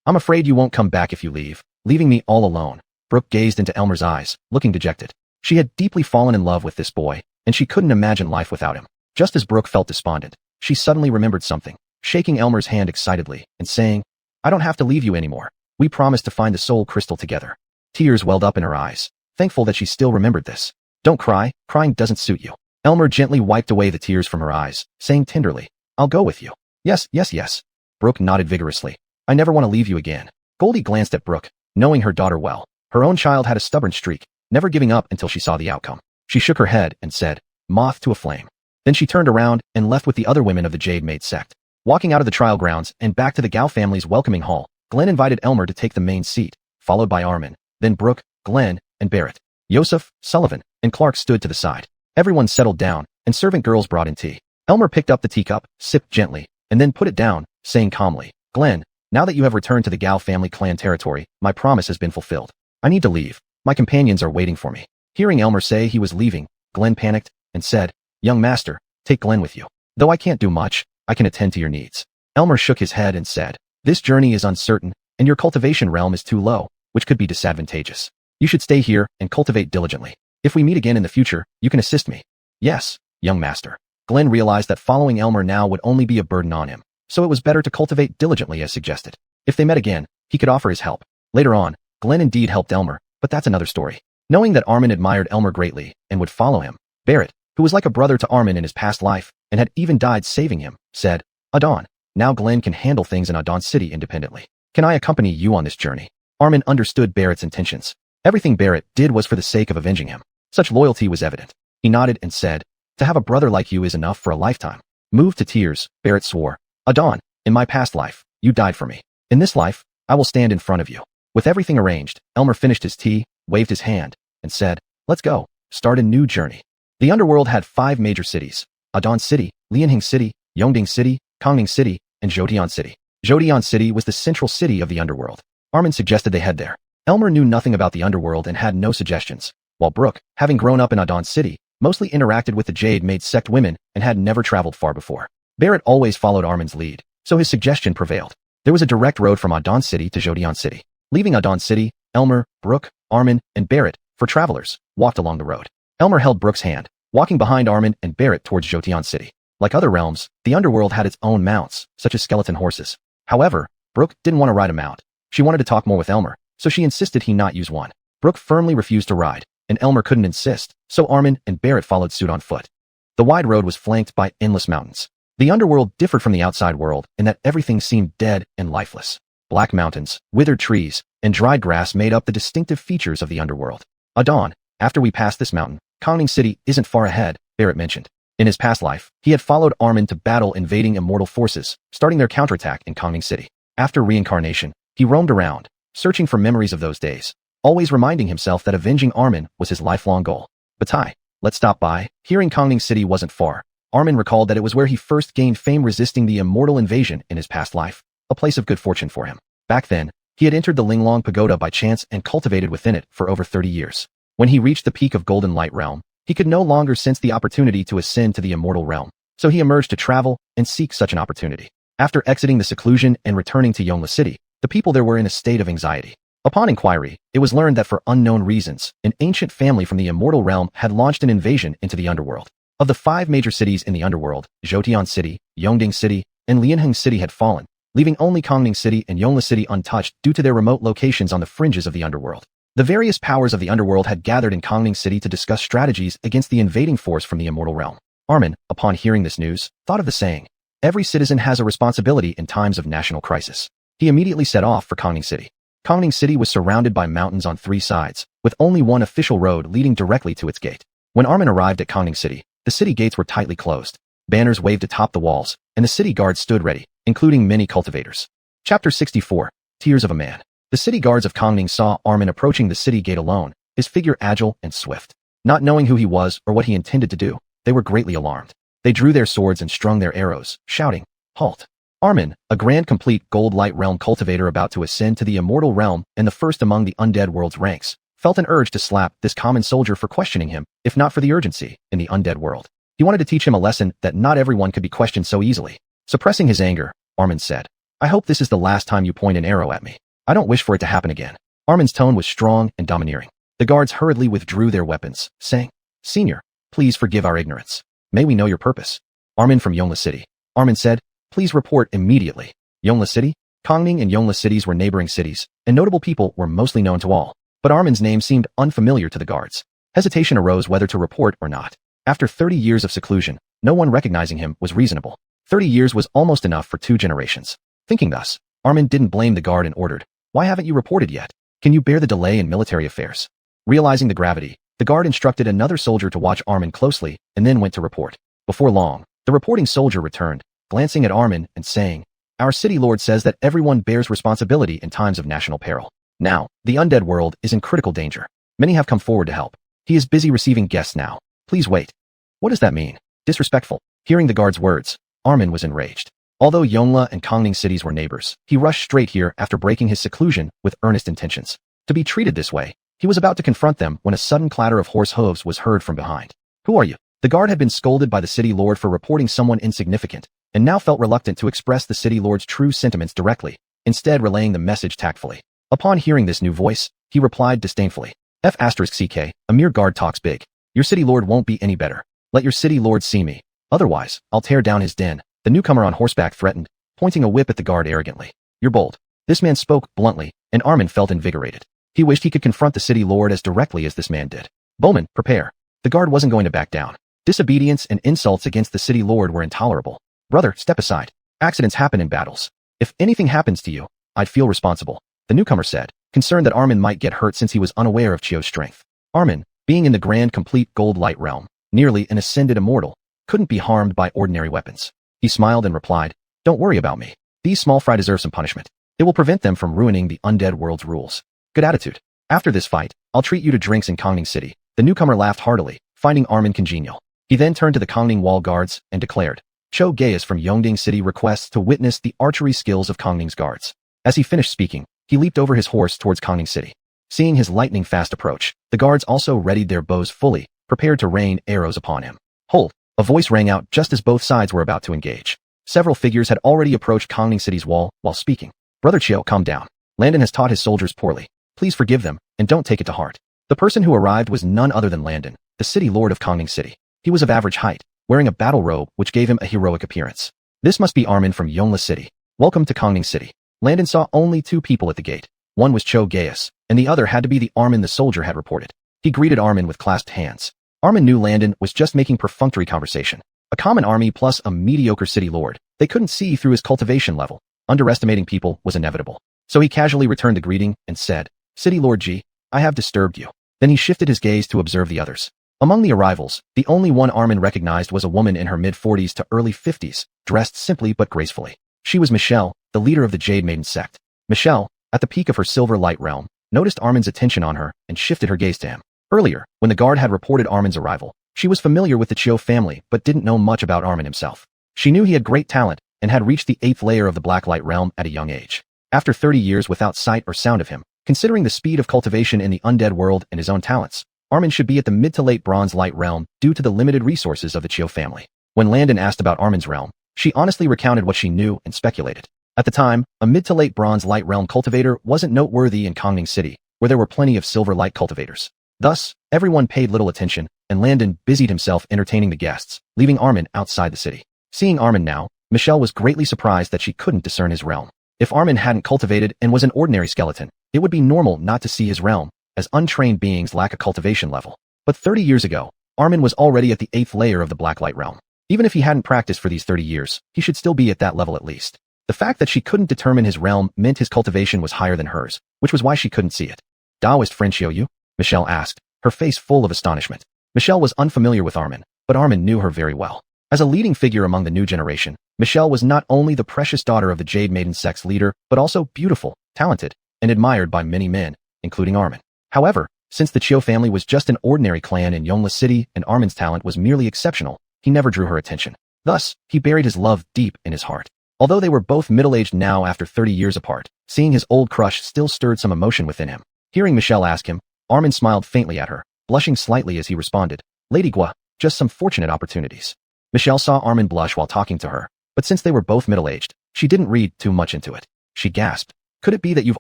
I'm afraid you won't come back if you leave, leaving me all alone." Brooke gazed into Elmer's eyes, looking dejected. She had deeply fallen in love with this boy, and she couldn't imagine life without him. Just as Brooke felt despondent, she suddenly remembered something, shaking Elmer's hand excitedly and saying, "I don't have to leave you anymore. We promised to find the soul crystal together." Tears welled up in her eyes, thankful that she still remembered this. "Don't cry, crying doesn't suit you." Elmer gently wiped away the tears from her eyes, saying tenderly, "I'll go with you." Yes, yes, yes." Brooke nodded vigorously. "I never want to leave you again." Goldie glanced at Brooke, knowing her daughter well. Her own child had a stubborn streak, never giving up until she saw the outcome. She shook her head and said, "Moth to a flame." Then she turned around and left with the other women of the Jade Maid sect. Walking out of the trial grounds and back to the Gao family's welcoming hall, Glenn invited Elmer to take the main seat, followed by Armin, then Brooke, Glenn, and Barrett. Yosef, Sullivan, and Clark stood to the side. Everyone settled down, and servant girls brought in tea. Elmer picked up the teacup, sipped gently, and then put it down, saying calmly, "Glenn, Now that you have returned to the Gao family clan territory, my promise has been fulfilled. I need to leave. My companions are waiting for me. Hearing Elmer say he was leaving, Glenn panicked and said, Young master, take Glenn with you. Though I can't do much, I can attend to your needs. Elmer shook his head and said, This journey is uncertain, and your cultivation realm is too low, which could be disadvantageous. You should stay here and cultivate diligently. If we meet again in the future, you can assist me. Yes, young master. Glenn realized that following Elmer now would only be a burden on him, so it was better to cultivate diligently as suggested. If they met again, he could offer his help. Later on, Glenn indeed helped Elmer, but that's another story. Knowing that Armin admired Elmer greatly and would follow him, Barrett, who was like a brother to Armin in his past life and had even died saving him, said, Adon, now Glenn can handle things in Adon City independently. Can I accompany you on this journey? Armin understood Barrett's intentions. Everything Barrett did was for the sake of avenging him. Such loyalty was evident. He nodded and said, To have a brother like you is enough for a lifetime. Moved to tears, Barrett swore, Adon, in my past life, you died for me. In this life, I will stand in front of you. With everything arranged, Elmer finished his tea, waved his hand, and said, Let's go, start a new journey. The underworld had 5 major cities: Adon City, Lianheng City, Yongding City, Kongning City, and Zhoutian City. Zhoutian City was the central city of the underworld. Armin suggested they head there. Elmer knew nothing about the underworld and had no suggestions, while Brooke, having grown up in Adon City, mostly interacted with the Jade-Maid sect women and had never traveled far before. Barrett always followed Armin's lead, so his suggestion prevailed. There was a direct road from Adon City to Zhoutian City. Leaving Adon City, Elmer, Brooke, Armin, and Barrett, for travelers, walked along the road. Elmer held Brooke's hand, walking behind Armin and Barrett towards Zhoutian City. Like other realms, the underworld had its own mounts, such as skeleton horses. However, Brooke didn't want to ride a mount. She wanted to talk more with Elmer, so she insisted he not use one. Brooke firmly refused to ride, and Elmer couldn't insist, so Armin and Barrett followed suit on foot. The wide road was flanked by endless mountains. The underworld differed from the outside world in that everything seemed dead and lifeless. Black mountains, withered trees, and dried grass made up the distinctive features of the underworld. Adon, after we pass this mountain, Kongning City isn't far ahead, Barrett mentioned. In his past life, he had followed Armin to battle invading immortal forces, starting their counterattack in Kongning City. After reincarnation, he roamed around, searching for memories of those days, always reminding himself that avenging Armin was his lifelong goal. Batai, let's stop by. Hearing Kongning City wasn't far, Armin recalled that it was where he first gained fame resisting the immortal invasion in his past life, a place of good fortune for him. Back then, he had entered the Linglong Pagoda by chance and cultivated within it for over 30 years. When he reached the peak of Golden Light Realm, he could no longer sense the opportunity to ascend to the immortal realm, so he emerged to travel and seek such an opportunity. After exiting the seclusion and returning to Yongla City, the people there were in a state of anxiety. Upon inquiry, it was learned that for unknown reasons, an ancient family from the immortal realm had launched an invasion into the underworld. Of the 5 major cities in the underworld, Zhoutian City, Yongding City, and Lianheng City had fallen, leaving only Kongning City and Yongla City untouched due to their remote locations on the fringes of the underworld. The various powers of the underworld had gathered in Kongning City to discuss strategies against the invading force from the immortal realm. Armin, upon hearing this news, thought of the saying, every citizen has a responsibility in times of national crisis. He immediately set off for Kongning City. Kongning City was surrounded by mountains on 3 sides, with only one official road leading directly to its gate. When Armin arrived at Kongning City, the city gates were tightly closed. Banners waved atop the walls, and the city guards stood ready, including many cultivators. Chapter 64, Tears of a Man. The city guards of Kongning saw Armin approaching the city gate alone, his figure agile and swift. Not knowing who he was or what he intended to do, they were greatly alarmed. They drew their swords and strung their arrows, shouting, Halt! Armin, a grand complete gold light realm cultivator about to ascend to the immortal realm and the first among the undead world's ranks, felt an urge to slap this common soldier for questioning him, if not for the urgency, in the undead world. He wanted to teach him a lesson that not everyone could be questioned so easily. Suppressing his anger, Armin said, I hope this is the last time you point an arrow at me. I don't wish for it to happen again. Armin's tone was strong and domineering. The guards hurriedly withdrew their weapons, saying, Senior, please forgive our ignorance. May we know your purpose? Armin from Yongla City. Armin said, Please report immediately. Yongla City, Kongning and Yongla cities were neighboring cities, and notable people were mostly known to all. But Armin's name seemed unfamiliar to the guards. Hesitation arose whether to report or not. After 30 years of seclusion, no one recognizing him was reasonable. 30 years was almost enough for 2 generations. Thinking thus, Armin didn't blame the guard and ordered, Why haven't you reported yet? Can you bear the delay in military affairs? Realizing the gravity, the guard instructed another soldier to watch Armin closely and then went to report. Before long, the reporting soldier returned, glancing at Armin and saying, Our city lord says that everyone bears responsibility in times of national peril. Now, the undead world is in critical danger. Many have come forward to help. He is busy receiving guests now. Please wait. What does that mean? Disrespectful. Hearing the guard's words, Armin was enraged. Although Yongle and Kongning cities were neighbors, he rushed straight here after breaking his seclusion with earnest intentions. To be treated this way, he was about to confront them when a sudden clatter of horse hooves was heard from behind. Who are you? The guard had been scolded by the city lord for reporting someone insignificant, and now felt reluctant to express the city lord's true sentiments directly, instead relaying the message tactfully. Upon hearing this new voice, he replied disdainfully. F***ck, a mere guard talks big. Your city lord won't be any better. Let your city lord see me. Otherwise, I'll tear down his den. The newcomer on horseback threatened, pointing a whip at the guard arrogantly. You're bold. This man spoke bluntly, and Armin felt invigorated. He wished he could confront the city lord as directly as this man did. Bowman, prepare. The guard wasn't going to back down. Disobedience and insults against the city lord were intolerable. Brother, step aside. Accidents happen in battles. If anything happens to you, I'd feel responsible, the newcomer said, concerned that Armin might get hurt since he was unaware of Chio's strength. Armin, being in the grand complete gold light realm, nearly an ascended immortal, couldn't be harmed by ordinary weapons. He smiled and replied, Don't worry about me. These small fry deserve some punishment. It will prevent them from ruining the undead world's rules. Good attitude. After this fight, I'll treat you to drinks in Kongning City. The newcomer laughed heartily, finding Armin congenial. He then turned to the Kongning wall guards and declared, Cho Gaius from Yongding City requests to witness the archery skills of Kongning's guards. As he finished speaking, he leaped over his horse towards Kongning City. Seeing his lightning-fast approach, the guards also readied their bows fully, prepared to rain arrows upon him. Hold! A voice rang out just as both sides were about to engage. Several figures had already approached Kongning City's wall while speaking. Brother Chio, calm down. Landon has taught his soldiers poorly. Please forgive them, and don't take it to heart. The person who arrived was none other than Landon, the city lord of Kongning City. He was of average height, wearing a battle robe which gave him a heroic appearance. This must be Armin from Yongle City. Welcome to Kongning City. Landon saw only two people at the gate. One was Cho Gaius, and the other had to be the Armin the soldier had reported. He greeted Armin with clasped hands. Armin knew Landon was just making perfunctory conversation. A common army plus a mediocre city lord. They couldn't see through his cultivation level. Underestimating people was inevitable. So he casually returned the greeting and said, City Lord G, I have disturbed you. Then he shifted his gaze to observe the others. Among the arrivals, the only one Armin recognized was a woman in her mid-40s to early 50s, dressed simply but gracefully. She was Michelle, the leader of the Jade Maiden sect. Michelle, at the peak of her silver light realm, noticed Armin's attention on her and shifted her gaze to him. Earlier, when the guard had reported Armin's arrival, she was familiar with the Chio family but didn't know much about Armin himself. She knew he had great talent and had reached the 8th layer of the Black Light realm at a young age. After 30 years without sight or sound of him, considering the speed of cultivation in the undead world and his own talents, Armin should be at the mid to late Bronze Light realm due to the limited resources of the Chio family. When Landon asked about Armin's realm, she honestly recounted what she knew and speculated. At the time, a mid to late Bronze Light realm cultivator wasn't noteworthy in Kongning City, where there were plenty of silver light cultivators. Thus, everyone paid little attention, and Landon busied himself entertaining the guests, leaving Armin outside the city. Seeing Armin now, Michelle was greatly surprised that she couldn't discern his realm. If Armin hadn't cultivated and was an ordinary skeleton, it would be normal not to see his realm, as untrained beings lack a cultivation level. But 30 years ago, Armin was already at the 8th layer of the Black Light realm. Even if he hadn't practiced for these 30 years, he should still be at that level at least. The fact that she couldn't determine his realm meant his cultivation was higher than hers, which was why she couldn't see it. Taoist friend Xiaoyu? Michelle asked, her face full of astonishment. Michelle was unfamiliar with Armin, but Armin knew her very well. As a leading figure among the new generation, Michelle was not only the precious daughter of the Jade Maiden sect's leader, but also beautiful, talented, and admired by many men, including Armin. However, since the Chio family was just an ordinary clan in Yongle City and Armin's talent was merely exceptional, he never drew her attention. Thus, he buried his love deep in his heart. Although they were both middle-aged now after 30 years apart, seeing his old crush still stirred some emotion within him. Hearing Michelle ask him, Armin smiled faintly at her, blushing slightly as he responded, Lady Gua, just some fortunate opportunities. Michelle saw Armin blush while talking to her, but since they were both middle-aged, she didn't read too much into it. She gasped, could it be that you've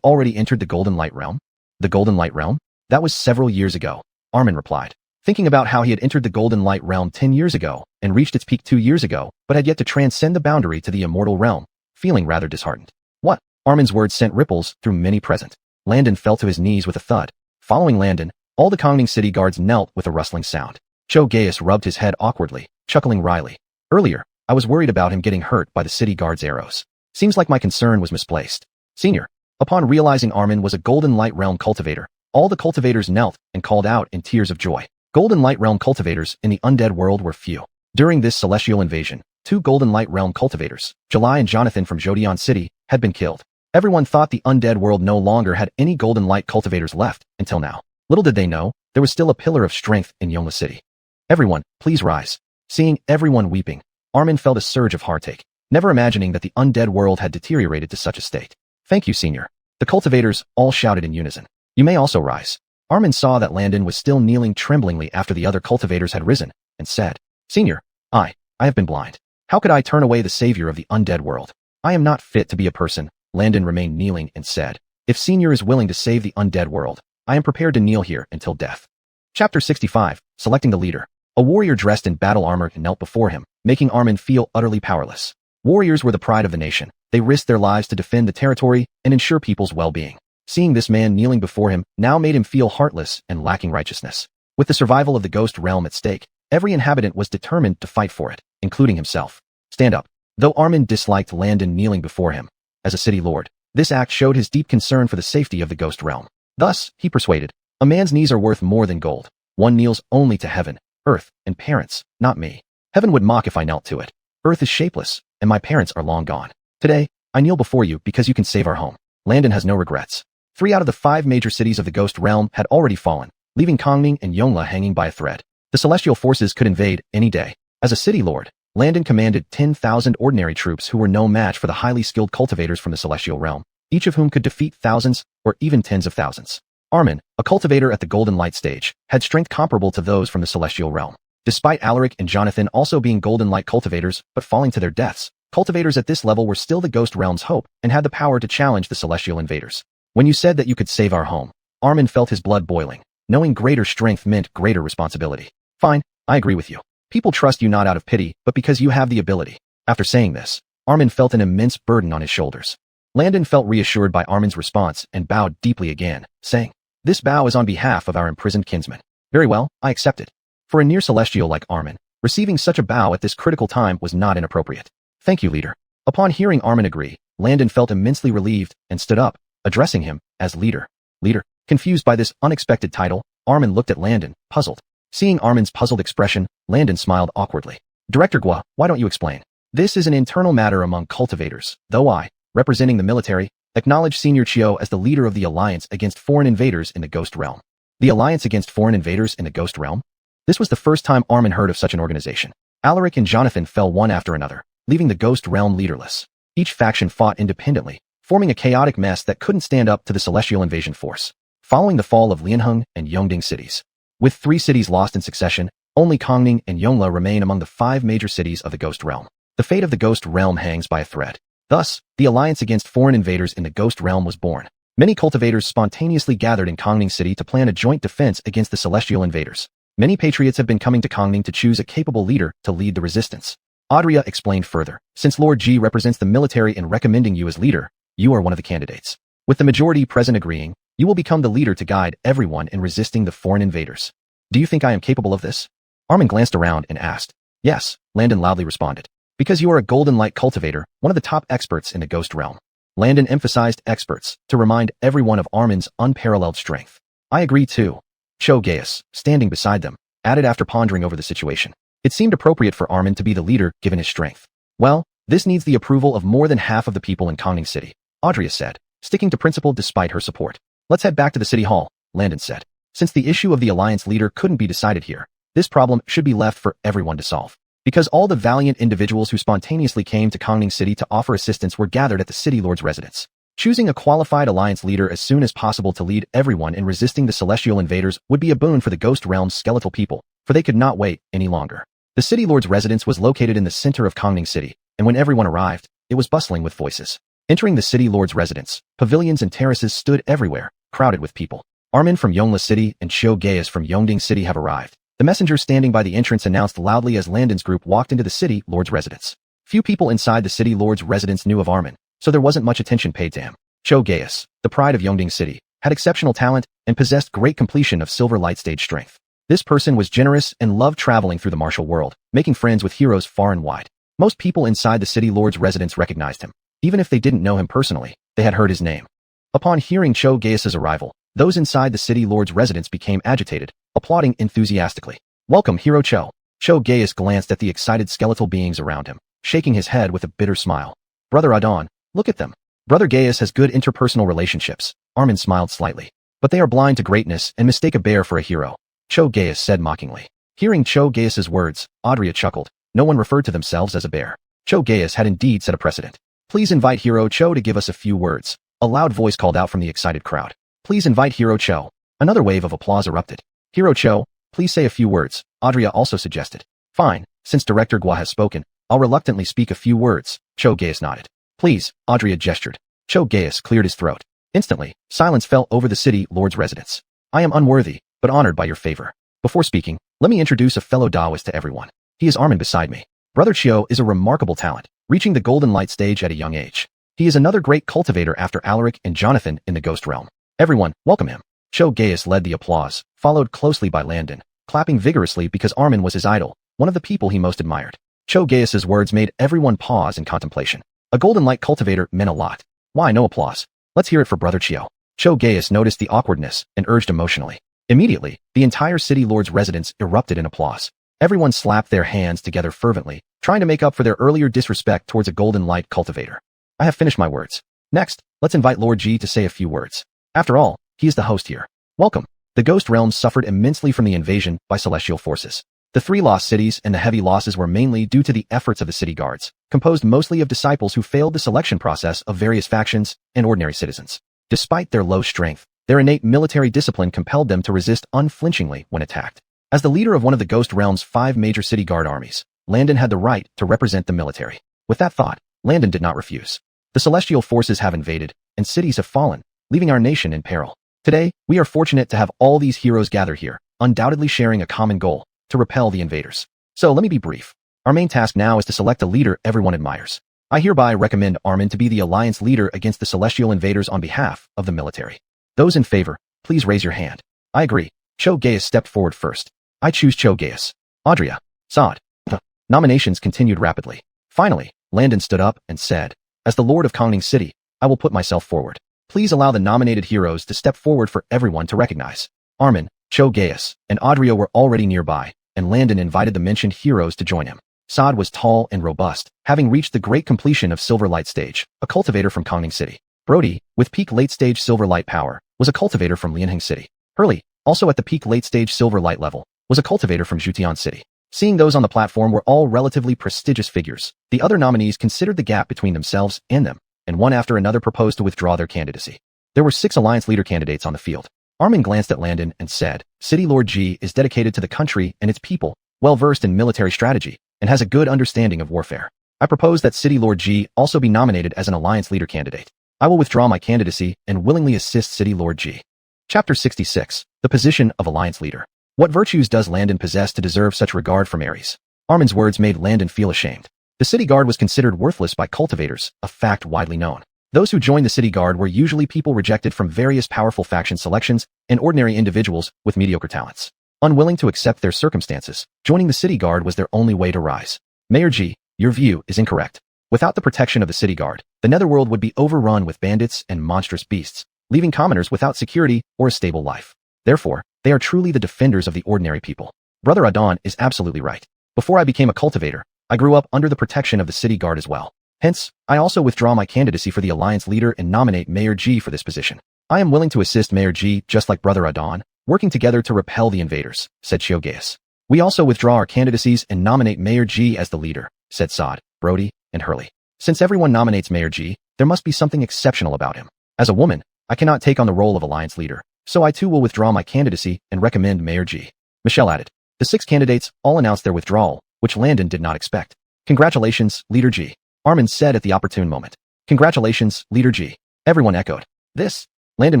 already entered the Golden Light realm? The Golden Light realm? That was several years ago, Armin replied, thinking about how he had entered the Golden Light realm 10 years ago and reached its peak 2 years ago, but had yet to transcend the boundary to the immortal realm, feeling rather disheartened. What? Armin's words sent ripples through many present. Landon fell to his knees with a thud. Following Landon, all the Kongning City guards knelt with a rustling sound. Cho Gaius rubbed his head awkwardly, chuckling wryly. Earlier, I was worried about him getting hurt by the city guards' arrows. Seems like my concern was misplaced. Senior. Upon realizing Armin was a Golden Light realm cultivator, all the cultivators knelt and called out in tears of joy. Golden Light realm cultivators in the undead world were few. During this celestial invasion, 2 Golden Light realm cultivators, July and Jonathan from Jodion City, had been killed. Everyone thought the undead world no longer had any Golden Light cultivators left, until now. Little did they know, there was still a pillar of strength in Yongle City. Everyone, please rise. Seeing everyone weeping, Armin felt a surge of heartache. never imagining that the undead world had deteriorated to such a state. Thank you, Senior. The cultivators all shouted in unison. You may also rise. Armin saw that Landon was still kneeling tremblingly after the other cultivators had risen, and said, Senior, I have been blind. How could I turn away the savior of the undead world? I am not fit to be a person. Landon remained kneeling and said, If Senior is willing to save the undead world, I am prepared to kneel here until death. Chapter 65, Selecting the Leader. A warrior dressed in battle armor knelt before him, making Armin feel utterly powerless. Warriors were the pride of the nation. They risked their lives to defend the territory and ensure people's well-being. Seeing this man kneeling before him now made him feel heartless and lacking righteousness. With the survival of the ghost realm at stake, every inhabitant was determined to fight for it, including himself. Stand up. Though Armin disliked Landon kneeling before him, as a city lord, this act showed his deep concern for the safety of the ghost realm. Thus, he persuaded, a man's knees are worth more than gold. One kneels only to heaven, earth, and parents, not me. Heaven would mock if I knelt to it. Earth is shapeless, and my parents are long gone. Today, I kneel before you because you can save our home. Landon has no regrets. 3 out of the 5 major cities of the ghost realm had already fallen, leaving Kongming and Yongle hanging by a thread. The celestial forces could invade any day. As a city lord, Landon commanded 10,000 ordinary troops who were no match for the highly skilled cultivators from the celestial realm, each of whom could defeat thousands or even tens of thousands. Armin, a cultivator at the Golden Light stage, had strength comparable to those from the celestial realm. Despite Alaric and Jonathan also being Golden Light cultivators but falling to their deaths, cultivators at this level were still the ghost realm's hope and had the power to challenge the celestial invaders. When you said that you could save our home, Armin felt his blood boiling. Knowing greater strength meant greater responsibility. Fine, I agree with you. People trust you not out of pity, but because you have the ability. After saying this, Armin felt an immense burden on his shoulders. Landon felt reassured by Armin's response and bowed deeply again, saying, This bow is on behalf of our imprisoned kinsman. Very well, I accept it. For a near celestial like Armin, receiving such a bow at this critical time was not inappropriate. Thank you, leader. Upon hearing Armin agree, Landon felt immensely relieved and stood up, addressing him as leader. Leader. Confused by this unexpected title, Armin looked at Landon, puzzled. Seeing Armin's puzzled expression, Landon smiled awkwardly. Director Gua, why don't you explain? This is an internal matter among cultivators, though I, representing the military, acknowledge Senior Chio as the leader of the alliance against foreign invaders in the Ghost Realm. The alliance against foreign invaders in the Ghost Realm? This was the first time Armin heard of such an organization. Alaric and Jonathan fell one after another, leaving the Ghost Realm leaderless. Each faction fought independently, forming a chaotic mess that couldn't stand up to the celestial invasion force. Following the fall of Lianheng and Yongding cities, with 3 cities lost in succession, only Kongming and Yongle remain among the 5 major cities of the Ghost Realm. The fate of the Ghost Realm hangs by a thread. Thus, the alliance against foreign invaders in the Ghost Realm was born. Many cultivators spontaneously gathered in Kongming City to plan a joint defense against the celestial invaders. Many patriots have been coming to Kongming to choose a capable leader to lead the resistance. Adria explained further, since Lord G represents the military in recommending you as leader, you are one of the candidates. With the majority present agreeing, you will become the leader to guide everyone in resisting the foreign invaders. Do you think I am capable of this? Armin glanced around and asked. Yes, Landon loudly responded. Because you are a Golden Light cultivator, one of the top experts in the Ghost Realm. Landon emphasized experts to remind everyone of Armin's unparalleled strength. I agree too. Cho Gaius, standing beside them, added after pondering over the situation. It seemed appropriate for Armin to be the leader given his strength. Well, this needs the approval of more than half of the people in Kongming City, Adria said, sticking to principle despite her support. Let's head back to the city hall, Landon said. Since the issue of the alliance leader couldn't be decided here, this problem should be left for everyone to solve. Because all the valiant individuals who spontaneously came to Kongming City to offer assistance were gathered at the city lord's residence. Choosing a qualified alliance leader as soon as possible to lead everyone in resisting the celestial invaders would be a boon for the Ghost Realm's skeletal people, for they could not wait any longer. The city lord's residence was located in the center of Kongming City, and when everyone arrived, it was bustling with voices. Entering the city lord's residence, pavilions and terraces stood everywhere, crowded with people. Armin from Yongle City and Cho Gaius from Yongding City have arrived. The messenger standing by the entrance announced loudly as Landon's group walked into the city lord's residence. Few people inside the city lord's residence knew of Armin, so there wasn't much attention paid to him. Cho Gaius, the pride of Yongding City, had exceptional talent and possessed great completion of silver light stage strength. This person was generous and loved traveling through the martial world, making friends with heroes far and wide. Most people inside the city lord's residence recognized him. Even if they didn't know him personally, they had heard his name. Upon hearing Cho Gaius's arrival, those inside the city lord's residence became agitated, applauding enthusiastically. Welcome, Hero Cho. Cho Gaius glanced at the excited skeletal beings around him, shaking his head with a bitter smile. Brother Adon, look at them. Brother Gaius has good interpersonal relationships. Armin smiled slightly. But they are blind to greatness and mistake a bear for a hero, Cho Gaius said mockingly. Hearing Cho Gaius's words, Adria chuckled. No one referred to themselves as a bear. Cho Gaius had indeed set a precedent. Please invite Hero Cho to give us a few words. A loud voice called out from the excited crowd. Please invite Hero Cho. Another wave of applause erupted. Hero Cho, please say a few words, Audrey also suggested. Fine, since Director Gua has spoken, I'll reluctantly speak a few words, Cho Gaius nodded. Please, Audrey gestured. Cho Gaius cleared his throat. Instantly, silence fell over the city lord's residence. I am unworthy, but honored by your favor. Before speaking, let me introduce a fellow Taoist to everyone. He is Armin beside me. Brother Chiu is a remarkable talent, reaching the golden light stage at a young age. He is another great cultivator after Alaric and Jonathan in the Ghost Realm. Everyone, welcome him. Cho Gaius led the applause, followed closely by Landon, clapping vigorously because Armin was his idol, one of the people he most admired. Cho Gaius's words made everyone pause in contemplation. A golden light cultivator meant a lot. Why no applause? Let's hear it for Brother Chiu. Cho Gaius noticed the awkwardness and urged emotionally. Immediately, the entire city lord's residence erupted in applause. Everyone slapped their hands together fervently, trying to make up for their earlier disrespect towards a golden light cultivator. I have finished my words. Next, let's invite Lord Ji to say a few words. After all, he is the host here. Welcome. The Ghost Realm suffered immensely from the invasion by celestial forces. The 3 lost cities and the heavy losses were mainly due to the efforts of the city guards, composed mostly of disciples who failed the selection process of various factions and ordinary citizens. Despite their low strength, their innate military discipline compelled them to resist unflinchingly when attacked. As the leader of one of the Ghost Realm's 5 major city guard armies, Landon had the right to represent the military. With that thought, Landon did not refuse. The celestial forces have invaded, and cities have fallen, leaving our nation in peril. Today, we are fortunate to have all these heroes gather here, undoubtedly sharing a common goal, to repel the invaders. So let me be brief. Our main task now is to select a leader everyone admires. I hereby recommend Armin to be the alliance leader against the celestial invaders on behalf of the military. Those in favor, please raise your hand. I agree. Cho Gaius stepped forward first. I choose Cho Gaius. Audria. Saad. The nominations continued rapidly. Finally, Landon stood up and said, as the Lord of Kongning City, I will put myself forward. Please allow the nominated heroes to step forward for everyone to recognize. Armin, Cho Gaius, and Audria were already nearby, and Landon invited the mentioned heroes to join him. Saad was tall and robust, having reached the great completion of Silver Light Stage, a cultivator from Kongning City. Brody, with peak late-stage Silver Light power, was a cultivator from Lianheng City. Hurley, also at the peak late-stage Silver Light level, was a cultivator from Jutian City. Seeing those on the platform were all relatively prestigious figures, the other nominees considered the gap between themselves and them, and one after another proposed to withdraw their candidacy. There were 6 alliance leader candidates on the field. Armin glanced at Landon and said, City Lord Ji is dedicated to the country and its people, well-versed in military strategy, and has a good understanding of warfare. I propose that City Lord Ji also be nominated as an alliance leader candidate. I will withdraw my candidacy and willingly assist City Lord Ji. Chapter 66. The Position of Alliance Leader. What virtues does Landon possess to deserve such regard from Ares? Armin's words made Landon feel ashamed. The city guard was considered worthless by cultivators, a fact widely known. Those who joined the city guard were usually people rejected from various powerful faction selections and ordinary individuals with mediocre talents. Unwilling to accept their circumstances, joining the city guard was their only way to rise. Mayor G, your view is incorrect. Without the protection of the city guard, the netherworld would be overrun with bandits and monstrous beasts, leaving commoners without security or a stable life. Therefore, they are truly the defenders of the ordinary people. Brother Adon is absolutely right. Before I became a cultivator, I grew up under the protection of the city guard as well. Hence, I also withdraw my candidacy for the alliance leader and nominate Mayor G for this position. I am willing to assist Mayor G just like Brother Adon, working together to repel the invaders, said Cho Gaius. We also withdraw our candidacies and nominate Mayor G as the leader, said Saad, Brody, and Hurley. Since everyone nominates Mayor G, there must be something exceptional about him. As a woman, I cannot take on the role of alliance leader, so I too will withdraw my candidacy and recommend Mayor G. Michelle added. The 6 candidates all announced their withdrawal, which Landon did not expect. Congratulations, Leader G. Armin said at the opportune moment. Congratulations, Leader G. Everyone echoed. This? Landon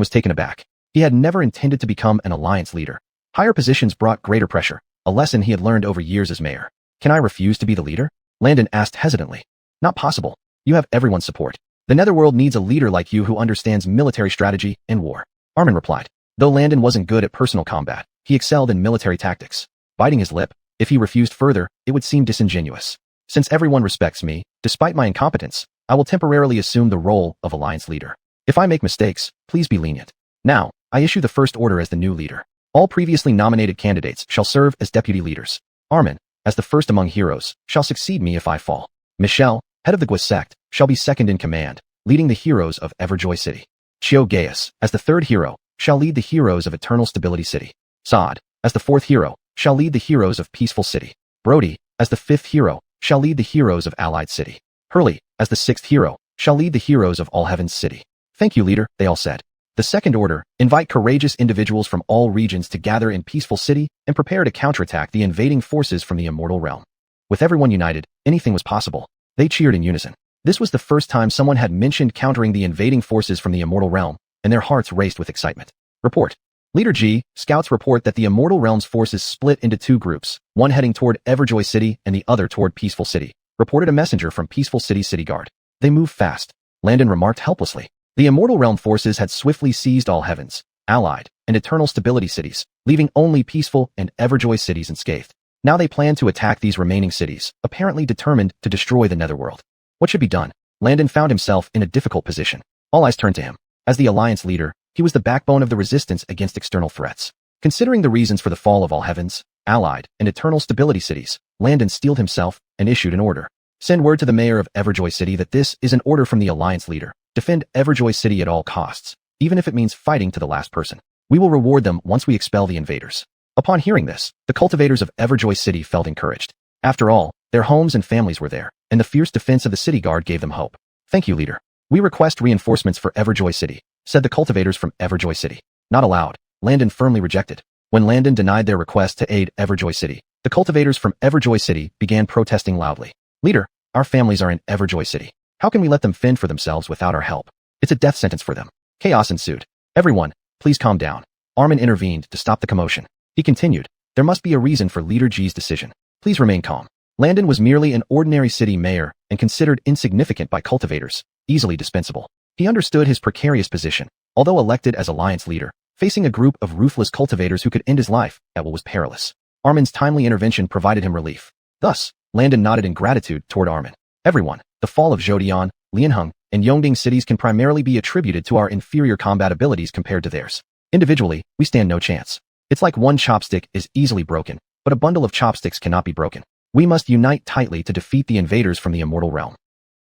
was taken aback. He had never intended to become an alliance leader. Higher positions brought greater pressure, a lesson he had learned over years as mayor. Can I refuse to be the leader? Landon asked hesitantly. Not possible. You have everyone's support. The netherworld needs a leader like you who understands military strategy and war. Armin replied. Though Landon wasn't good at personal combat, he excelled in military tactics. Biting his lip, if he refused further, it would seem disingenuous. Since everyone respects me, despite my incompetence, I will temporarily assume the role of alliance leader. If I make mistakes, please be lenient. Now, I issue the first order as the new leader. All previously nominated candidates shall serve as deputy leaders. Armin, as the first among heroes, shall succeed me if I fall. Michelle, head of the Gua sect, shall be second in command, leading the heroes of Everjoy City. Cho Gaius, as the third hero, shall lead the heroes of Eternal Stability City. Saad, as the fourth hero, shall lead the heroes of Peaceful City. Brody, as the fifth hero, shall lead the heroes of Allied City. Hurley, as the 6th hero, shall lead the heroes of All Heavens City. Thank you, leader, they all said. The second order, invite courageous individuals from all regions to gather in Peaceful City and prepare to counterattack the invading forces from the Immortal Realm. With everyone united, anything was possible. They cheered in unison. This was the first time someone had mentioned countering the invading forces from the Immortal Realm, and their hearts raced with excitement. Report. Leader G, scouts report that the Immortal Realm's forces split into 2 groups, one heading toward Everjoy City and the other toward Peaceful City, reported a messenger from Peaceful City City Guard. They moved fast. Landon remarked helplessly. The Immortal Realm forces had swiftly seized All Heavens, Allied, and Eternal Stability cities, leaving only Peaceful and Everjoy cities unscathed. Now they planned to attack these remaining cities, apparently determined to destroy the Netherworld. What should be done? Landon found himself in a difficult position. All eyes turned to him. As the Alliance leader, he was the backbone of the resistance against external threats. Considering the reasons for the fall of All Heavens, Allied, and Eternal Stability cities, Landon steeled himself and issued an order. Send word to the mayor of Everjoy City that this is an order from the Alliance leader. Defend Everjoy City at all costs, even if it means fighting to the last person. We will reward them once we expel the invaders. Upon hearing this, the cultivators of Everjoy City felt encouraged. After all, their homes and families were there, and the fierce defense of the city guard gave them hope. Thank you, leader. We request reinforcements for Everjoy City, said the cultivators from Everjoy City. Not allowed. Landon firmly rejected. When Landon denied their request to aid Everjoy City, the cultivators from Everjoy City began protesting loudly. Leader, our families are in Everjoy City. How can we let them fend for themselves without our help? It's a death sentence for them. Chaos ensued. Everyone, please calm down. Armin intervened to stop the commotion. He continued, there must be a reason for Leader G's decision. Please remain calm. Landon was merely an ordinary city mayor and considered insignificant by cultivators, easily dispensable. He understood his precarious position. Although elected as Alliance leader, facing a group of ruthless cultivators who could end his life at what was perilous. Armin's timely intervention provided him relief. Thus, Landon nodded in gratitude toward Armin. Everyone, the fall of Zhoutian, Lianheng, and Yongding cities can primarily be attributed to our inferior combat abilities compared to theirs. Individually, we stand no chance. It's like one chopstick is easily broken, but a bundle of chopsticks cannot be broken. We must unite tightly to defeat the invaders from the Immortal Realm.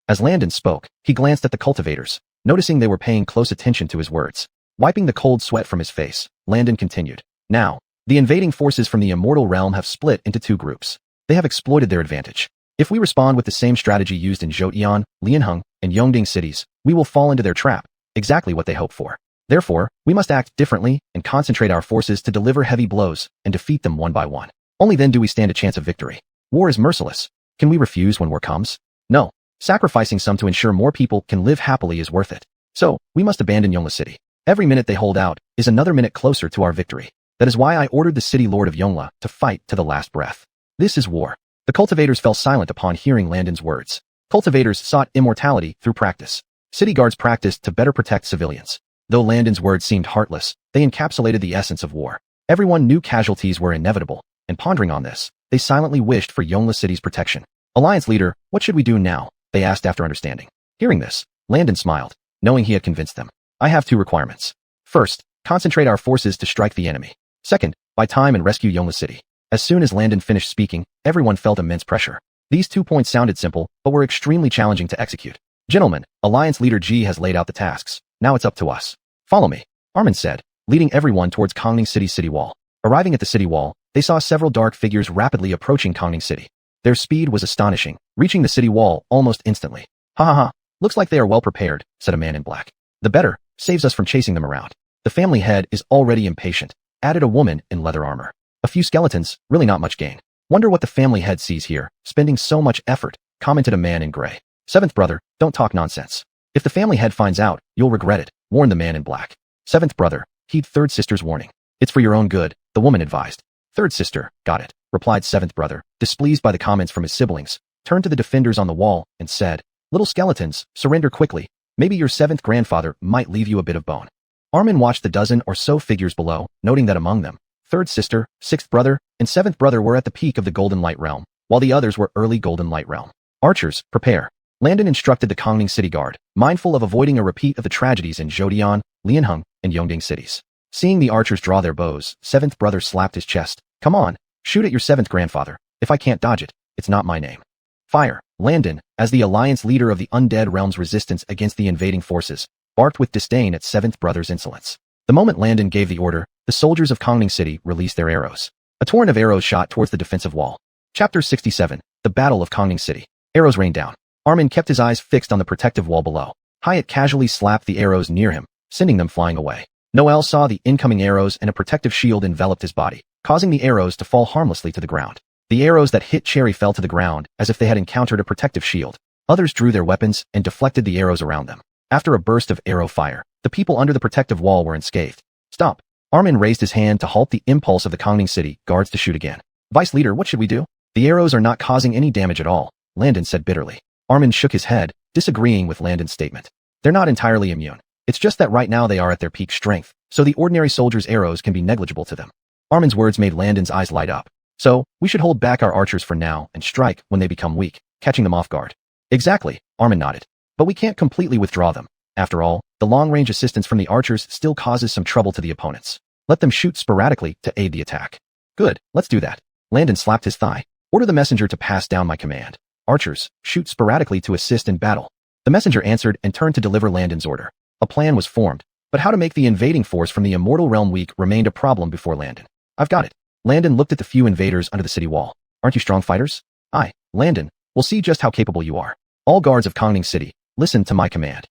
As Landon spoke, he glanced at the cultivators, noticing they were paying close attention to his words. Wiping the cold sweat from his face, Landon continued. Now, the invading forces from the Immortal Realm have split into 2 groups. They have exploited their advantage. If we respond with the same strategy used in Zhoutian, Lianheng, and Yongding cities, we will fall into their trap, exactly what they hope for. Therefore, we must act differently and concentrate our forces to deliver heavy blows and defeat them one by one. Only then do we stand a chance of victory. War is merciless. Can we refuse when war comes? No. Sacrificing some to ensure more people can live happily is worth it. So, we must abandon Yongla City. Every minute they hold out is another minute closer to our victory. That is why I ordered the city lord of Yongla to fight to the last breath. This is war. The cultivators fell silent upon hearing Landon's words. Cultivators sought immortality through practice. City guards practiced to better protect civilians. Though Landon's words seemed heartless, they encapsulated the essence of war. Everyone knew casualties were inevitable, and pondering on this, they silently wished for Yongla City's protection. Alliance leader, what should we do now? They asked after understanding. Hearing this, Landon smiled, knowing he had convinced them. I have 2 requirements. First, concentrate our forces to strike the enemy. Second, buy time and rescue Yongla City. As soon as Landon finished speaking, everyone felt immense pressure. These 2 points sounded simple, but were extremely challenging to execute. Gentlemen, Alliance leader G has laid out the tasks. Now it's up to us. Follow me, Armin said, leading everyone towards Kongning City's city wall. Arriving at the city wall, they saw several dark figures rapidly approaching Kongning City. Their speed was astonishing, reaching the city wall almost instantly. Ha ha ha, looks like they are well prepared, said a man in black. The better, saves us from chasing them around. The family head is already impatient, added a woman in leather armor. A few skeletons, really not much gain. Wonder what the family head sees here, spending so much effort, commented a man in gray. 7th brother, don't talk nonsense. If the family head finds out, you'll regret it, warned the man in black. 7th brother, heed 3rd sister's warning. It's for your own good, the woman advised. 3rd sister, got it, replied 7th brother, displeased by the comments from his siblings, turned to the defenders on the wall, and said, little skeletons, surrender quickly. Maybe your 7th grandfather might leave you a bit of bone. Armin watched the dozen or so figures below, noting that among them, 3rd sister, 6th brother, and 7th brother were at the peak of the Golden Light Realm, while the others were early Golden Light Realm. Archers, prepare. Landon instructed the Kongning City Guard, mindful of avoiding a repeat of the tragedies in Zhoutian, Lianheng, and Yongding cities. Seeing the archers draw their bows, 7th brother slapped his chest. Come on, shoot at your 7th grandfather. If I can't dodge it, it's not my name. Fire. Landon, as the alliance leader of the undead realm's resistance against the invading forces, barked with disdain at 7th brother's insolence. The moment Landon gave the order, the soldiers of Kongning City released their arrows. A torrent of arrows shot towards the defensive wall. Chapter 67. The Battle of Kongning City. Arrows rained down. Armin kept his eyes fixed on the protective wall below. Hyatt casually slapped the arrows near him, sending them flying away. Noel saw the incoming arrows and a protective shield enveloped his body, causing the arrows to fall harmlessly to the ground. The arrows that hit Cherry fell to the ground as if they had encountered a protective shield. Others drew their weapons and deflected the arrows around them. After a burst of arrow fire, the people under the protective wall were unscathed. Stop. Armin raised his hand to halt the impulse of the Kongning City guards to shoot again. Vice Leader, what should we do? The arrows are not causing any damage at all, Landon said bitterly. Armin shook his head, disagreeing with Landon's statement. They're not entirely immune. It's just that right now they are at their peak strength, so the ordinary soldier's arrows can be negligible to them. Armin's words made Landon's eyes light up. So, we should hold back our archers for now and strike when they become weak, catching them off guard. Exactly, Armin nodded. But we can't completely withdraw them. After all, the long-range assistance from the archers still causes some trouble to the opponents. Let them shoot sporadically to aid the attack. Good, let's do that. Landon slapped his thigh. Order the messenger to pass down my command. Archers, shoot sporadically to assist in battle. The messenger answered and turned to deliver Landon's order. A plan was formed, but how to make the invading force from the Immortal Realm weak remained a problem before Landon. I've got it. Landon looked at the few invaders under the city wall. Aren't you strong fighters? Aye, Landon, we'll see just how capable you are. All guards of Kongning City, listen to my command.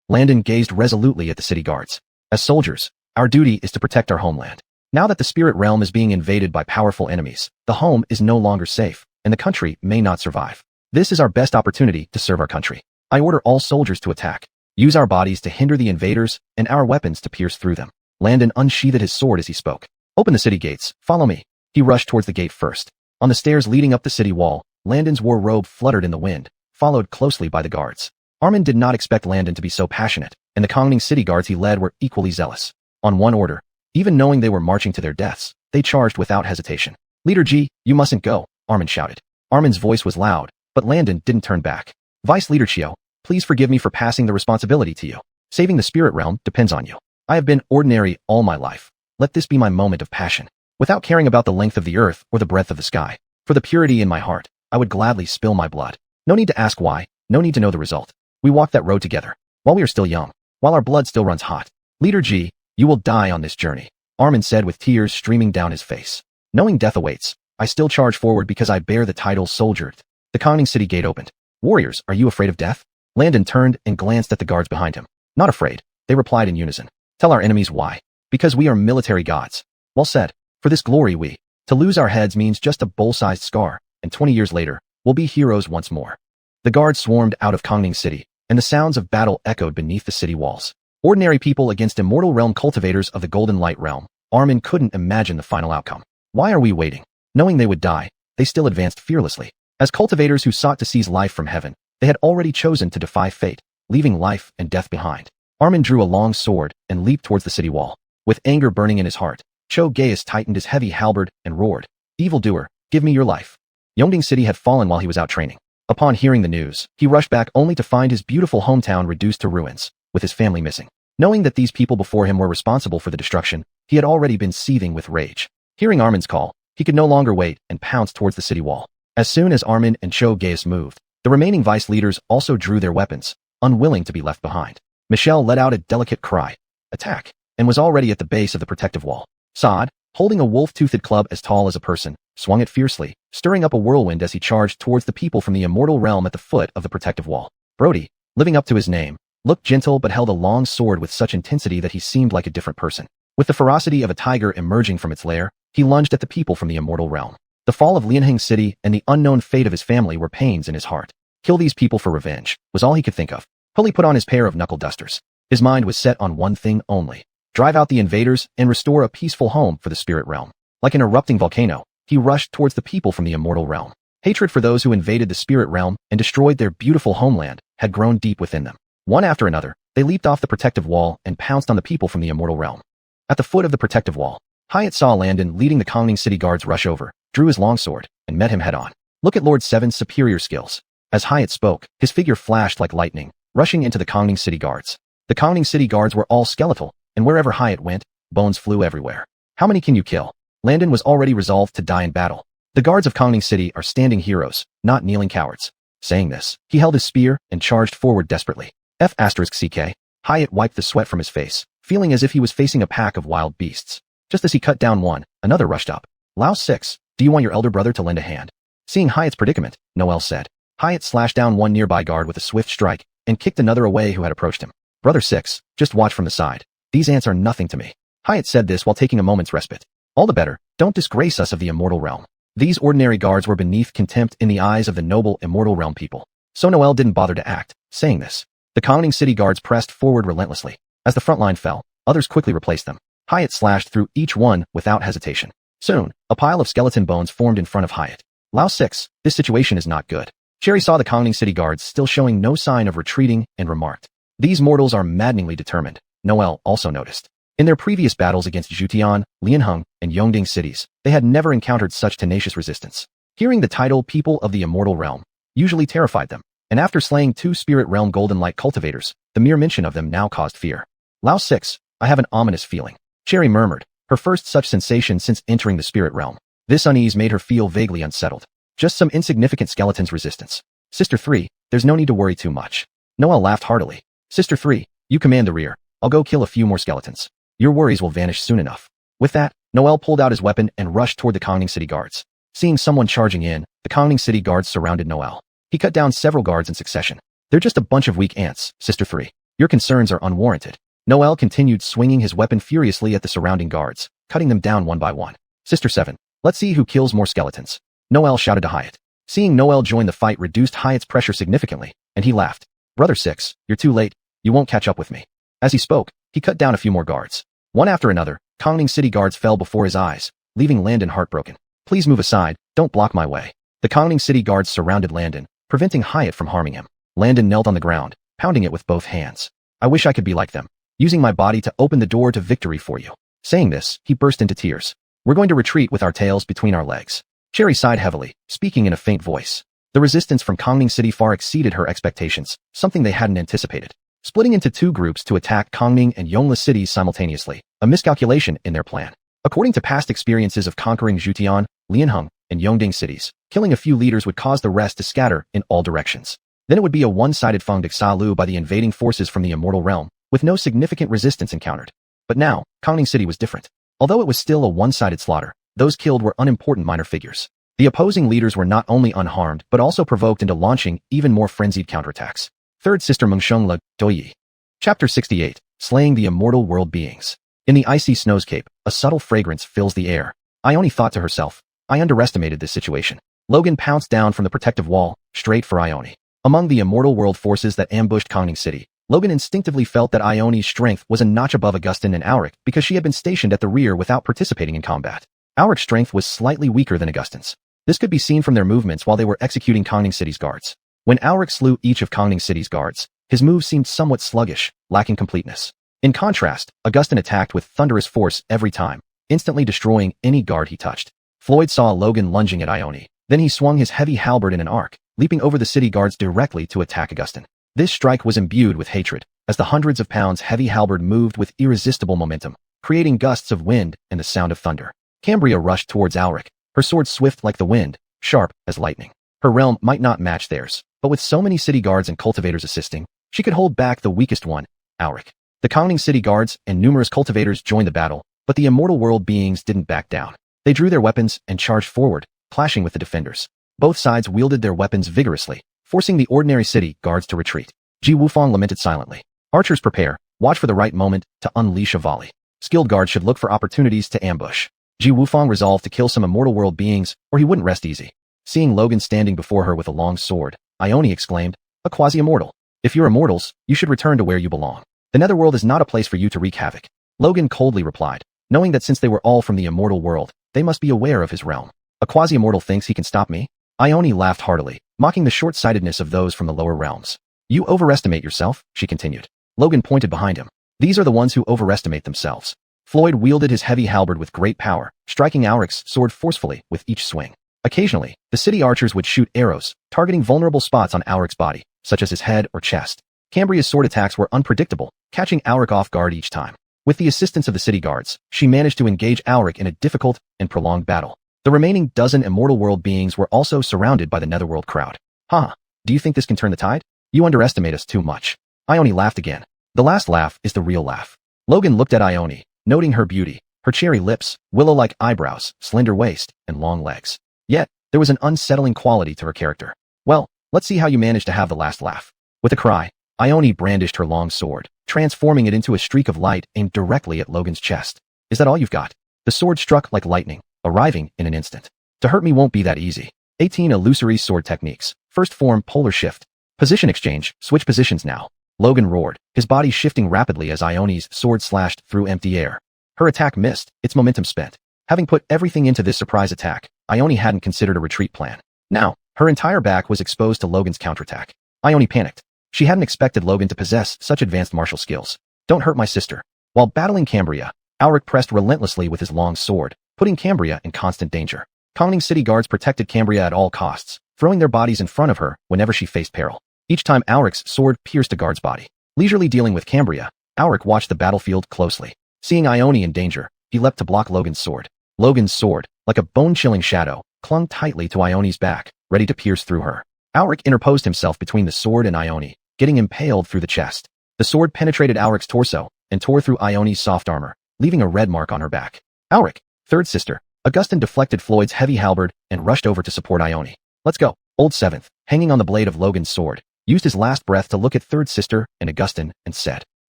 Landon gazed resolutely at the city guards. As soldiers, our duty is to protect our homeland. Now that the spirit realm is being invaded by powerful enemies, the home is no longer safe, and the country may not survive. This is our best opportunity to serve our country. I order all soldiers to attack. Use our bodies to hinder the invaders, and our weapons to pierce through them. Landon unsheathed his sword as he spoke. Open the city gates, follow me. He rushed towards the gate first. On the stairs leading up the city wall, Landon's war robe fluttered in the wind, followed closely by the guards. Armin did not expect Landon to be so passionate, and the Kongning City guards he led were equally zealous. On one order, even knowing they were marching to their deaths, they charged without hesitation. Leader G, you mustn't go, Armin shouted. Armin's voice was loud, but Landon didn't turn back. Vice Leader Chio, please forgive me for passing the responsibility to you. Saving the spirit realm depends on you. I have been ordinary all my life. Let this be my moment of passion. Without caring about the length of the earth or the breadth of the sky, for the purity in my heart, I would gladly spill my blood. No need to ask why, no need to know the result. We walk that road together, while we are still young, while our blood still runs hot. Leader G, you will die on this journey, Armin said with tears streaming down his face. Knowing death awaits, I still charge forward because I bear the title Soldier. The Kongning City gate opened. Warriors, are you afraid of death? Landon turned and glanced at the guards behind him. Not afraid, they replied in unison. Tell our enemies why. Because we are military gods. Well said. For this glory to lose our heads means just a bowl-sized scar, and 20 years later, we'll be heroes once more. The guards swarmed out of Kongning City, and the sounds of battle echoed beneath the city walls. Ordinary people against immortal realm cultivators of the Golden Light realm. Armin couldn't imagine the final outcome. Why are we waiting? Knowing they would die, they still advanced fearlessly. As cultivators who sought to seize life from heaven, they had already chosen to defy fate, leaving life and death behind. Armin drew a long sword and leaped towards the city wall. With anger burning in his heart, Cho Gaius tightened his heavy halberd and roared, "Evildoer, give me your life." Yongding City had fallen while he was out training. Upon hearing the news, he rushed back only to find his beautiful hometown reduced to ruins, with his family missing. Knowing that these people before him were responsible for the destruction, he had already been seething with rage. Hearing Armin's call, he could no longer wait and pounced towards the city wall. As soon as Armin and Cho Gaius moved, the remaining vice leaders also drew their weapons, unwilling to be left behind. Michelle let out a delicate cry, "Attack," and was already at the base of the protective wall. Saad, holding a wolf-toothed club as tall as a person, swung it fiercely, stirring up a whirlwind as he charged towards the people from the immortal realm at the foot of the protective wall. Brody, living up to his name, looked gentle but held a long sword with such intensity that he seemed like a different person. With the ferocity of a tiger emerging from its lair, he lunged at the people from the immortal realm. The fall of Lianheng City and the unknown fate of his family were pains in his heart. Kill these people for revenge, was all he could think of. Hully put on his pair of knuckle dusters. His mind was set on one thing only. Drive out the invaders and restore a peaceful home for the spirit realm. Like an erupting volcano, he rushed towards the people from the immortal realm. Hatred for those who invaded the spirit realm and destroyed their beautiful homeland had grown deep within them. One after another, they leaped off the protective wall and pounced on the people from the immortal realm. At the foot of the protective wall, Hyatt saw Landon leading the Kongning City guards rush over, drew his longsword, and met him head-on. Look at Lord Seven's superior skills. As Hyatt spoke, his figure flashed like lightning, rushing into the Kongning City guards. The Kongning City guards were all skeletal, and wherever Hyatt went, bones flew everywhere. How many can you kill? Landon was already resolved to die in battle. The guards of Kongning City are standing heroes, not kneeling cowards. Saying this, he held his spear and charged forward desperately. F***CK. Hyatt wiped the sweat from his face, feeling as if he was facing a pack of wild beasts. Just as he cut down one, another rushed up. Lao 6, do you want your elder brother to lend a hand? Seeing Hyatt's predicament, Noel said. Hyatt slashed down one nearby guard with a swift strike and kicked another away who had approached him. Brother 6, just watch from the side. These ants are nothing to me. Hyatt said this while taking a moment's respite. All the better, don't disgrace us of the immortal realm. These ordinary guards were beneath contempt in the eyes of the noble immortal realm people. So Noel didn't bother to act, saying this. The conning city guards pressed forward relentlessly. As the front line fell, others quickly replaced them. Hyatt slashed through each one without hesitation. Soon, a pile of skeleton bones formed in front of Hyatt. Lao 6, this situation is not good. Cherry saw the conning city guards still showing no sign of retreating and remarked. These mortals are maddeningly determined, Noel also noticed. In their previous battles against Jutian, Lianheng, and Yongding cities, they had never encountered such tenacious resistance. Hearing the title People of the Immortal Realm usually terrified them, and after slaying 2 Spirit Realm Golden Light cultivators, the mere mention of them now caused fear. Lao 6, I have an ominous feeling. Cherry murmured, her first such sensation since entering the Spirit Realm. This unease made her feel vaguely unsettled. Just some insignificant skeleton's resistance. Sister 3, there's no need to worry too much. Noel laughed heartily. Sister 3, you command the rear. I'll go kill a few more skeletons. Your worries will vanish soon enough. With that, Noel pulled out his weapon and rushed toward the conning city guards. Seeing someone charging in, the conning city guards surrounded Noel. He cut down several guards in succession. They're just a bunch of weak ants, Sister 3. Your concerns are unwarranted. Noel continued swinging his weapon furiously at the surrounding guards, cutting them down one by one. Sister 7, let's see who kills more skeletons. Noel shouted to Hyatt. Seeing Noel join the fight reduced Hyatt's pressure significantly, and he laughed. Brother 6, you're too late. You won't catch up with me. As he spoke, he cut down a few more guards. One after another, conning city guards fell before his eyes, leaving Landon heartbroken. Please move aside, don't block my way. The conning city guards surrounded Landon, preventing Hyatt from harming him. Landon knelt on the ground, pounding it with both hands. I wish I could be like them, using my body to open the door to victory for you. Saying this, he burst into tears. We're going to retreat with our tails between our legs. Cherry sighed heavily, speaking in a faint voice. The resistance from Kongning City far exceeded her expectations, something they hadn't anticipated. Splitting into 2 groups to attack Kongning and Yongla cities simultaneously, a miscalculation in their plan. According to past experiences of conquering Jutian, Lianheng, and Yongding cities, killing a few leaders would cause the rest to scatter in all directions. Then it would be a one-sided Feng Dixalu by the invading forces from the immortal realm, with no significant resistance encountered. But now, Kongning City was different. Although it was still a one-sided slaughter, those killed were unimportant minor figures. The opposing leaders were not only unharmed but also provoked into launching even more frenzied counterattacks. Third Sister Mengshengla, Doyi. Chapter 68, Slaying the Immortal World Beings. In the icy snowscape, a subtle fragrance fills the air. Ione thought to herself, I underestimated this situation. Logan pounced down from the protective wall, straight for Ione. Among the immortal world forces that ambushed Kongning City, Logan instinctively felt that Ione's strength was a notch above Augustin and Auric because she had been stationed at the rear without participating in combat. Auric's strength was slightly weaker than Augustin's. This could be seen from their movements while they were executing Kongning City's guards. When Auric slew each of Kongning City's guards, his moves seemed somewhat sluggish, lacking completeness. In contrast, Augustin attacked with thunderous force every time, instantly destroying any guard he touched. Floyd saw Logan lunging at Ione. Then he swung his heavy halberd in an arc, leaping over the city guards directly to attack Augustin. This strike was imbued with hatred, as the hundreds of pounds heavy halberd moved with irresistible momentum, creating gusts of wind and the sound of thunder. Cambria rushed towards Auric, her sword swift like the wind, sharp as lightning. Her realm might not match theirs, but with so many city guards and cultivators assisting, she could hold back the weakest one, Auric. The Kongning City guards and numerous cultivators joined the battle, but the immortal world beings didn't back down. They drew their weapons and charged forward, clashing with the defenders. Both sides wielded their weapons vigorously, forcing the ordinary city guards to retreat. Ji Wufang lamented silently. Archers prepare, watch for the right moment to unleash a volley. Skilled guards should look for opportunities to ambush. Ji Wufang resolved to kill some immortal world beings, or he wouldn't rest easy. Seeing Logan standing before her with a long sword, Ione exclaimed, a quasi-immortal. If you're immortals, you should return to where you belong. The netherworld is not a place for you to wreak havoc. Logan coldly replied, knowing that since they were all from the immortal world, they must be aware of his realm. A quasi-immortal thinks he can stop me? Ione laughed heartily, mocking the short-sightedness of those from the lower realms. You overestimate yourself, she continued. Logan pointed behind him. These are the ones who overestimate themselves. Floyd wielded his heavy halberd with great power, striking Auric's sword forcefully with each swing. Occasionally, the city archers would shoot arrows, targeting vulnerable spots on Auric's body, such as his head or chest. Cambria's sword attacks were unpredictable, catching Auric off guard each time. With the assistance of the city guards, she managed to engage Auric in a difficult and prolonged battle. The remaining dozen immortal world beings were also surrounded by the netherworld crowd. Huh, do you think this can turn the tide? You underestimate us too much. Ione laughed again. The last laugh is the real laugh. Logan looked at Ione, noting her beauty, her cherry lips, willow-like eyebrows, slender waist, and long legs. Yet, There was an unsettling quality to her character. Well, let's see how you manage to have the last laugh. With a cry, Ione brandished her long sword, transforming it into a streak of light aimed directly at Logan's chest. Is that all you've got? The sword struck like lightning, arriving in an instant. To hurt me won't be that easy. 18 illusory sword techniques. First form, polar shift. Position exchange, switch positions now. Logan roared, his body shifting rapidly as Ione's sword slashed through empty air. Her attack missed, its momentum spent. Having put everything into this surprise attack, Ione hadn't considered a retreat plan. Now, her entire back was exposed to Logan's counterattack. Ione panicked. She hadn't expected Logan to possess such advanced martial skills. Don't hurt my sister. While battling Cambria, Alric pressed relentlessly with his long sword, putting Cambria in constant danger. Kongning City guards protected Cambria at all costs, throwing their bodies in front of her whenever she faced peril. Each time Alric's sword pierced a guard's body. Leisurely dealing with Cambria, Alric watched the battlefield closely. Seeing Ione in danger, he leapt to block Logan's sword. Logan's sword, like a bone-chilling shadow, clung tightly to Ione's back, ready to pierce through her. Alric interposed himself between the sword and Ione, getting impaled through the chest. The sword penetrated Alric's torso and tore through Ione's soft armor, leaving a red mark on her back. Alric, third sister. Augustin deflected Floyd's heavy halberd and rushed over to support Ione. Let's go. Old Seventh, hanging on the blade of Logan's sword, used his last breath to look at third sister and Augustin and said,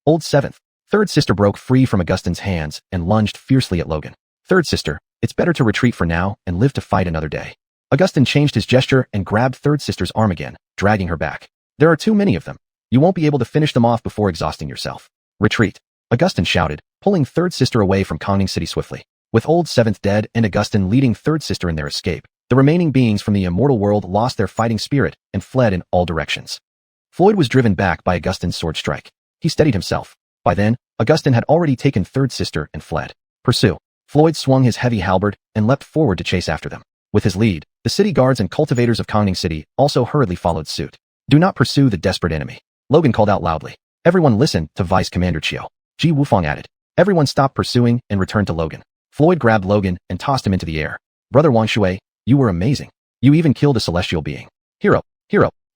Old Seventh. Third sister broke free from Augustin's hands and lunged fiercely at Logan. Third sister, it's better to retreat for now and live to fight another day. Augustin changed his gesture and grabbed third sister's arm again, dragging her back. There are too many of them. You won't be able to finish them off before exhausting yourself. Retreat. Augustin shouted, pulling third sister away from Kongning City swiftly. With Old Seventh dead and Augustin leading third sister in their escape, the remaining beings from the immortal world lost their fighting spirit and fled in all directions. Floyd was driven back by Augustin's sword strike. He steadied himself. By then, Augustin had already taken third sister and fled. Pursue. Floyd swung his heavy halberd and leapt forward to chase after them. With his lead, the city guards and cultivators of Kongning City also hurriedly followed suit. Do not pursue the desperate enemy. Logan called out loudly. Everyone listened to Vice Commander Chiu. Ji Wufang added. Everyone stopped pursuing and returned to Logan. Floyd grabbed Logan and tossed him into the air. Brother Wang Shui, you were amazing. You even killed a celestial being. Hero.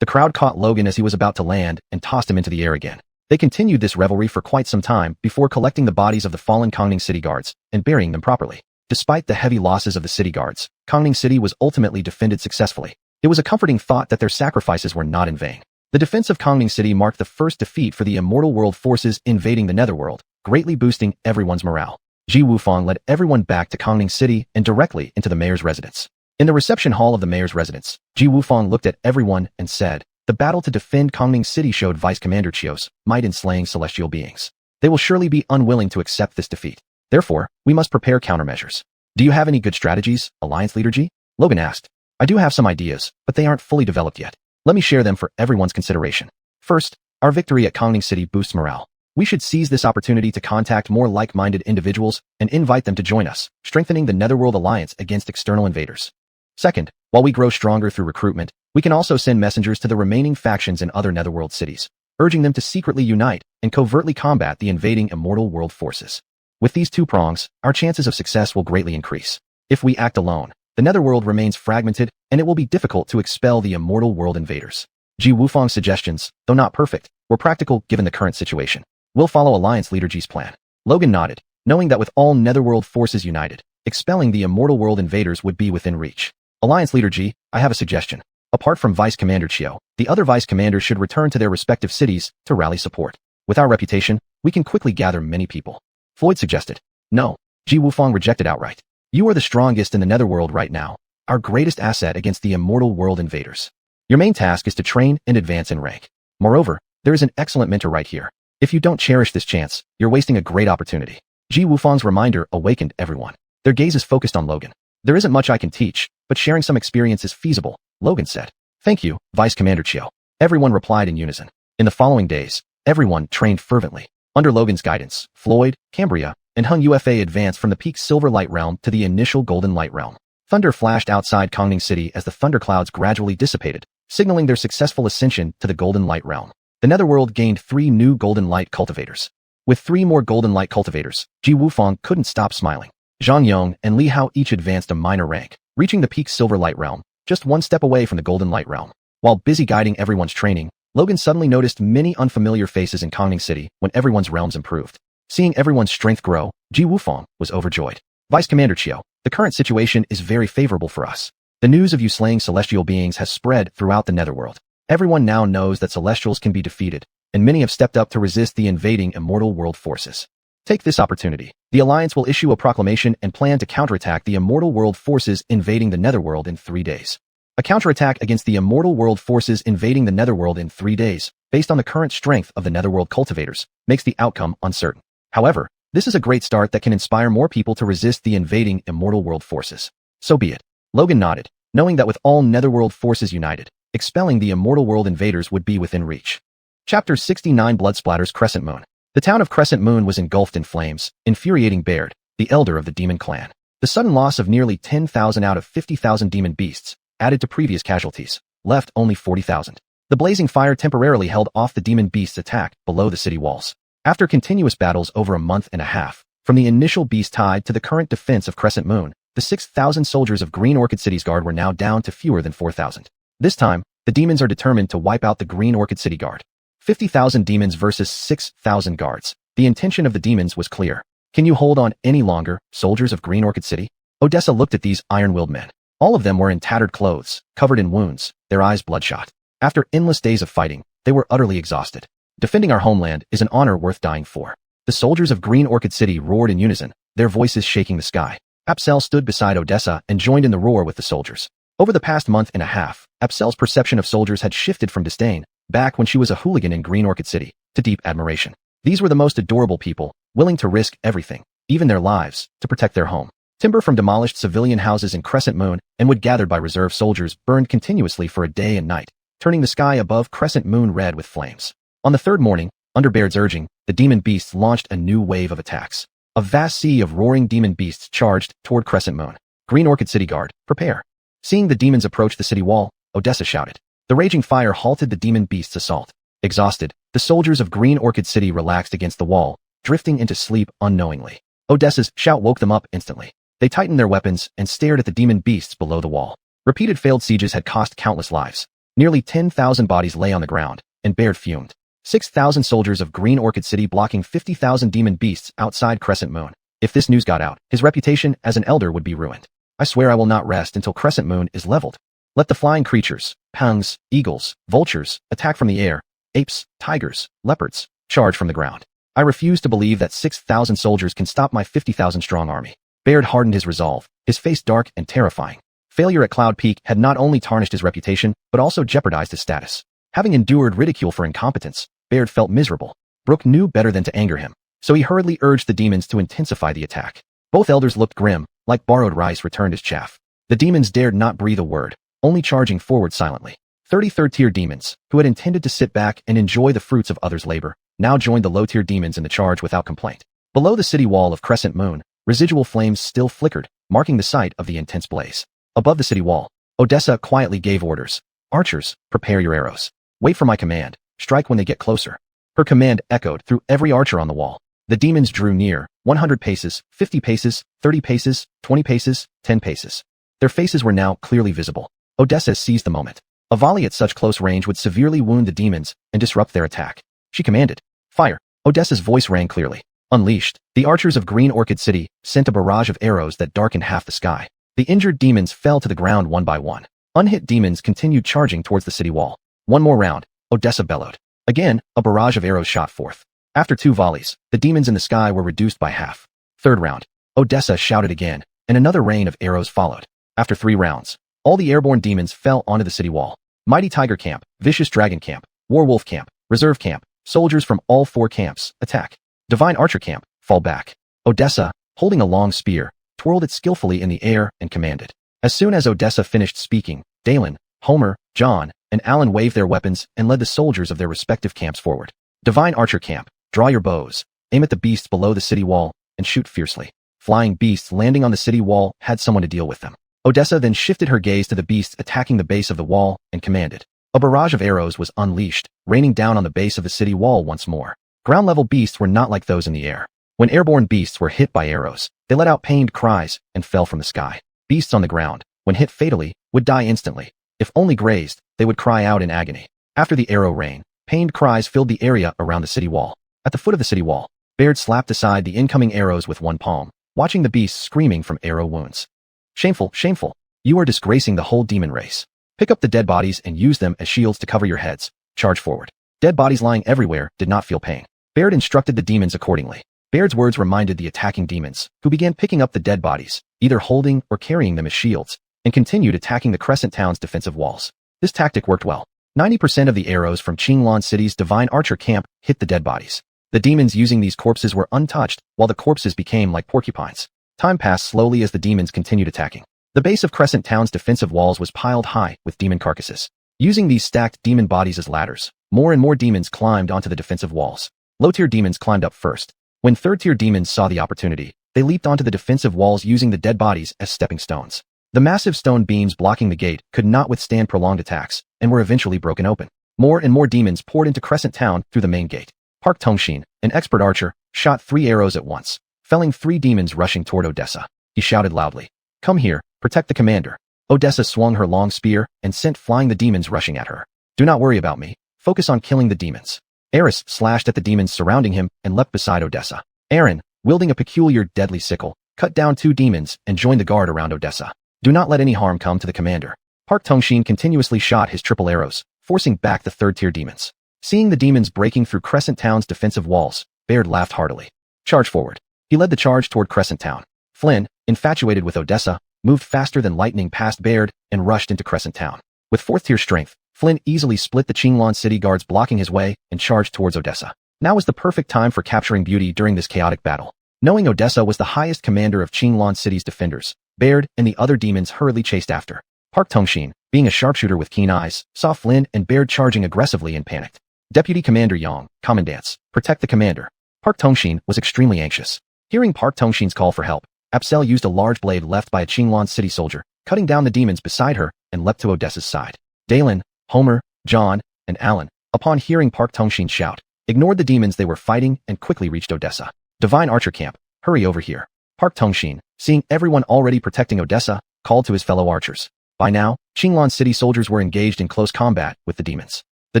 The crowd caught Logan as he was about to land and tossed him into the air again. They continued this revelry for quite some time before collecting the bodies of the fallen Kongning City guards and burying them properly. Despite the heavy losses of the city guards, Kongning City was ultimately defended successfully. It was a comforting thought that their sacrifices were not in vain. The defense of Kongning City marked the first defeat for the immortal world forces invading the netherworld, greatly boosting everyone's morale. Ji Wufang led everyone back to Kongning City and directly into the mayor's residence. In the reception hall of the mayor's residence, Ji Wufang looked at everyone and said, the battle to defend Kongning City showed Vice Commander Chiu's might in slaying celestial beings. They will surely be unwilling to accept this defeat. Therefore, we must prepare countermeasures. Do you have any good strategies, Alliance Leader Ji? Logan asked. I do have some ideas, but they aren't fully developed yet. Let me share them for everyone's consideration. First, our victory at Kongning City boosts morale. We should seize this opportunity to contact more like-minded individuals and invite them to join us, strengthening the Netherworld Alliance against external invaders. Second, while we grow stronger through recruitment, we can also send messengers to the remaining factions in other Netherworld cities, urging them to secretly unite and covertly combat the invading immortal world forces. With these two prongs, our chances of success will greatly increase. If we act alone, the Netherworld remains fragmented and it will be difficult to expel the immortal world invaders. Ji Wufang's suggestions, though not perfect, were practical given the current situation. We'll follow Alliance Leader Ji's plan. Logan nodded, knowing that with all Netherworld forces united, expelling the immortal world invaders would be within reach. Alliance Leader Ji, I have a suggestion. Apart from Vice Commander Chiu, the other Vice Commanders should return to their respective cities to rally support. With our reputation, we can quickly gather many people. Floyd suggested. No, Ji Wufang rejected outright. You are the strongest in the Netherworld right now, our greatest asset against the immortal world invaders. Your main task is to train and advance in rank. Moreover, there is an excellent mentor right here. If you don't cherish this chance, you're wasting a great opportunity. Ji Wufang's reminder awakened everyone. Their gaze is focused on Logan. There isn't much I can teach, but sharing some experience is feasible, Logan said. Thank you, Vice Commander Chiu. Everyone replied in unison. In the following days, everyone trained fervently. Under Logan's guidance, Floyd, Cambria, and Hung Ufa advanced from the peak Silver Light Realm to the initial Golden Light Realm. Thunder flashed outside Kongning City as the thunderclouds gradually dissipated, signaling their successful ascension to the Golden Light Realm. The Netherworld gained 3 new Golden Light cultivators. With 3 more Golden Light cultivators, Ji Wufang couldn't stop smiling. Zhang Yong and Li Hao each advanced a minor rank, reaching the peak Silver Light Realm, just 1 step away from the Golden Light Realm. While busy guiding everyone's training, Logan suddenly noticed many unfamiliar faces in Kongning City when everyone's realms improved. Seeing everyone's strength grow, Ji Wufang was overjoyed. Vice Commander Chiu, the current situation is very favorable for us. The news of you slaying celestial beings has spread throughout the netherworld. Everyone now knows that celestials can be defeated, and many have stepped up to resist the invading immortal world forces. Take this opportunity. The Alliance will issue a proclamation and plan to counterattack the immortal world forces invading the netherworld in 3 days. A counterattack against the immortal world forces invading the netherworld in 3 days, based on the current strength of the netherworld cultivators, makes the outcome uncertain. However, this is a great start that can inspire more people to resist the invading immortal world forces. So be it. Logan nodded, knowing that with all netherworld forces united, expelling the immortal world invaders would be within reach. Chapter 69 Blood Splatters Crescent Moon. The town of Crescent Moon was engulfed in flames, infuriating Baird, the elder of the demon clan. The sudden loss of nearly 10,000 out of 50,000 demon beasts, added to previous casualties, left only 40,000. The blazing fire temporarily held off the demon beast's attack below the city walls. After continuous battles over a month and a half, from the initial beast tide to the current defense of Crescent Moon, the 6,000 soldiers of Green Orchid City's guard were now down to fewer than 4,000. This time, the demons are determined to wipe out the Green Orchid City guard. 50,000 demons versus 6,000 guards. The intention of the demons was clear. Can you hold on any longer, soldiers of Green Orchid City? Odessa looked at these iron-willed men. All of them were in tattered clothes, covered in wounds, their eyes bloodshot. After endless days of fighting, they were utterly exhausted. Defending our homeland is an honor worth dying for. The soldiers of Green Orchid City roared in unison, their voices shaking the sky. Apsel stood beside Odessa and joined in the roar with the soldiers. Over the past month and a half, Apsel's perception of soldiers had shifted from disdain, back when she was a hooligan in Green Orchid City, to deep admiration. These were the most adorable people, willing to risk everything, even their lives, to protect their home. Timber from demolished civilian houses in Crescent Moon and wood gathered by reserve soldiers burned continuously for a day and night, turning the sky above Crescent Moon red with flames. On the third morning, under Baird's urging, the demon beasts launched a new wave of attacks. A vast sea of roaring demon beasts charged toward Crescent Moon. Green Orchid City Guard, prepare. Seeing the demons approach the city wall, Odessa shouted. The raging fire halted the demon beasts' assault. Exhausted, the soldiers of Green Orchid City relaxed against the wall, drifting into sleep unknowingly. Odessa's shout woke them up instantly. They tightened their weapons and stared at the demon beasts below the wall. Repeated failed sieges had cost countless lives. Nearly 10,000 bodies lay on the ground, and Baird fumed. 6,000 soldiers of Green Orchid City blocking 50,000 demon beasts outside Crescent Moon. If this news got out, his reputation as an elder would be ruined. I swear I will not rest until Crescent Moon is leveled. Let the flying creatures, pangs, eagles, vultures, attack from the air, apes, tigers, leopards, charge from the ground. I refuse to believe that 6,000 soldiers can stop my 50,000 strong army. Baird hardened his resolve, his face dark and terrifying. Failure at Cloud Peak had not only tarnished his reputation, but also jeopardized his status. Having endured ridicule for incompetence, Baird felt miserable. Brooke knew better than to anger him, so he hurriedly urged the demons to intensify the attack. Both elders looked grim, like borrowed rice returned as chaff. The demons dared not breathe a word, only charging forward silently. 33rd-tier demons, who had intended to sit back and enjoy the fruits of others' labor, now joined the low-tier demons in the charge without complaint. Below the city wall of Crescent Moon, residual flames still flickered, marking the site of the intense blaze. Above the city wall, Odessa quietly gave orders. Archers, prepare your arrows. Wait for my command. Strike when they get closer. Her command echoed through every archer on the wall. The demons drew near, 100 paces, 50 paces, 30 paces, 20 paces, 10 paces. Their faces were now clearly visible. Odessa seized the moment. A volley at such close range would severely wound the demons and disrupt their attack. She commanded, fire. Odessa's voice rang clearly. Unleashed, the archers of Green Orchid City sent a barrage of arrows that darkened half the sky. The injured demons fell to the ground one by one. Unhit demons continued charging towards the city wall. One more round, Odessa bellowed. Again, a barrage of arrows shot forth. After 2 volleys, the demons in the sky were reduced by half. Third round, Odessa shouted again, and another rain of arrows followed. After 3 rounds, all the airborne demons fell onto the city wall. Mighty Tiger Camp, Vicious Dragon Camp, Warwolf Camp, Reserve Camp, soldiers from all 4 camps, attack. Divine Archer Camp, fall back. Odessa, holding a long spear, twirled it skillfully in the air and commanded. As soon as Odessa finished speaking, Dalen, Homer, John, and Alan waved their weapons and led the soldiers of their respective camps forward. Divine Archer Camp, draw your bows, aim at the beasts below the city wall, and shoot fiercely. Flying beasts landing on the city wall had someone to deal with them. Odessa then shifted her gaze to the beasts attacking the base of the wall and commanded. A barrage of arrows was unleashed, raining down on the base of the city wall once more. Ground-level beasts were not like those in the air. When airborne beasts were hit by arrows, they let out pained cries and fell from the sky. Beasts on the ground, when hit fatally, would die instantly. If only grazed, they would cry out in agony. After the arrow rain, pained cries filled the area around the city wall. At the foot of the city wall, Baird slapped aside the incoming arrows with one palm, watching the beasts screaming from arrow wounds. Shameful, shameful. You are disgracing the whole demon race. Pick up the dead bodies and use them as shields to cover your heads. Charge forward. Dead bodies lying everywhere did not feel pain. Baird instructed the demons accordingly. Baird's words reminded the attacking demons, who began picking up the dead bodies, either holding or carrying them as shields, and continued attacking the Crescent Town's defensive walls. This tactic worked well. 90% of the arrows from Qinglan City's divine archer camp hit the dead bodies. The demons using these corpses were untouched, while the corpses became like porcupines. Time passed slowly as the demons continued attacking. The base of Crescent Town's defensive walls was piled high with demon carcasses. Using these stacked demon bodies as ladders, more and more demons climbed onto the defensive walls. Low-tier demons climbed up first. When third-tier demons saw the opportunity, they leaped onto the defensive walls using the dead bodies as stepping stones. The massive stone beams blocking the gate could not withstand prolonged attacks, and were eventually broken open. More and more demons poured into Crescent Town through the main gate. Park Tongshin, an expert archer, shot 3 arrows at once, felling 3 demons rushing toward Odessa. He shouted loudly, "Come here, protect the commander." Odessa swung her long spear and sent flying the demons rushing at her. "Do not worry about me. Focus on killing the demons." Eris slashed at the demons surrounding him and leapt beside Odessa. Aaron, wielding a peculiar deadly sickle, cut down 2 demons and joined the guard around Odessa. "Do not let any harm come to the commander." Park Tongshin continuously shot his triple arrows, forcing back the third-tier demons. Seeing the demons breaking through Crescent Town's defensive walls, Baird laughed heartily. "Charge forward." He led the charge toward Crescent Town. Flynn, infatuated with Odessa, moved faster than lightning past Baird and rushed into Crescent Town. With 4th-tier strength, Flynn easily split the Qinglan City guards blocking his way and charged towards Odessa. Now was the perfect time for capturing Beauty during this chaotic battle. Knowing Odessa was the highest commander of Qinglan City's defenders, Baird and the other demons hurriedly chased after. Park Tongshin, being a sharpshooter with keen eyes, saw Flynn and Baird charging aggressively and panicked. Deputy Commander Yang, Commandants, protect the commander. Park Tongshin was extremely anxious. Hearing Park Tongshin's call for help, Apsel used a large blade left by a Qinglan City soldier, cutting down the demons beside her, and leapt to Odessa's side. Dalen, Homer, John, and Alan, upon hearing Park Tongshin's shout, ignored the demons they were fighting and quickly reached Odessa. "Divine Archer Camp, hurry over here." Park Tongshin, seeing everyone already protecting Odessa, called to his fellow archers. By now, Qinglan City soldiers were engaged in close combat with the demons. The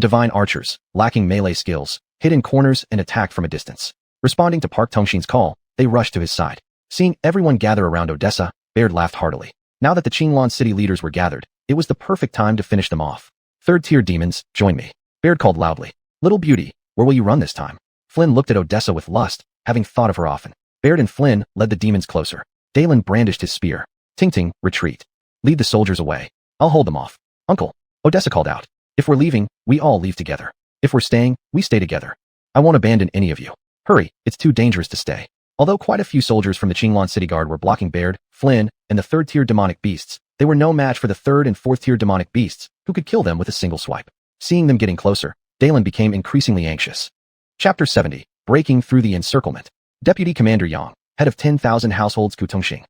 divine archers, lacking melee skills, hid in corners and attacked from a distance. Responding to Park Tongshin's call, they rushed to his side. Seeing everyone gather around Odessa, Baird laughed heartily. Now that the Qinglan City leaders were gathered, it was the perfect time to finish them off. "Third-tier demons, join me." Baird called loudly. "Little Beauty, where will you run this time?" Flynn looked at Odessa with lust, having thought of her often. Baird and Flynn led the demons closer. Dalen brandished his spear. "Ting-ting, retreat. Lead the soldiers away. I'll hold them off." "Uncle," Odessa called out. "If we're leaving, we all leave together. If we're staying, we stay together. I won't abandon any of you. Hurry, it's too dangerous to stay." Although quite a few soldiers from the Qinglan City Guard were blocking Baird, Flynn, and the 3rd-tier demonic beasts, they were no match for the 3rd and 4th-tier demonic beasts, who could kill them with a single swipe. Seeing them getting closer, Dalen became increasingly anxious. Chapter 70, Breaking Through the Encirclement. Deputy Commander Yang, head of 10,000 households Kutongxing.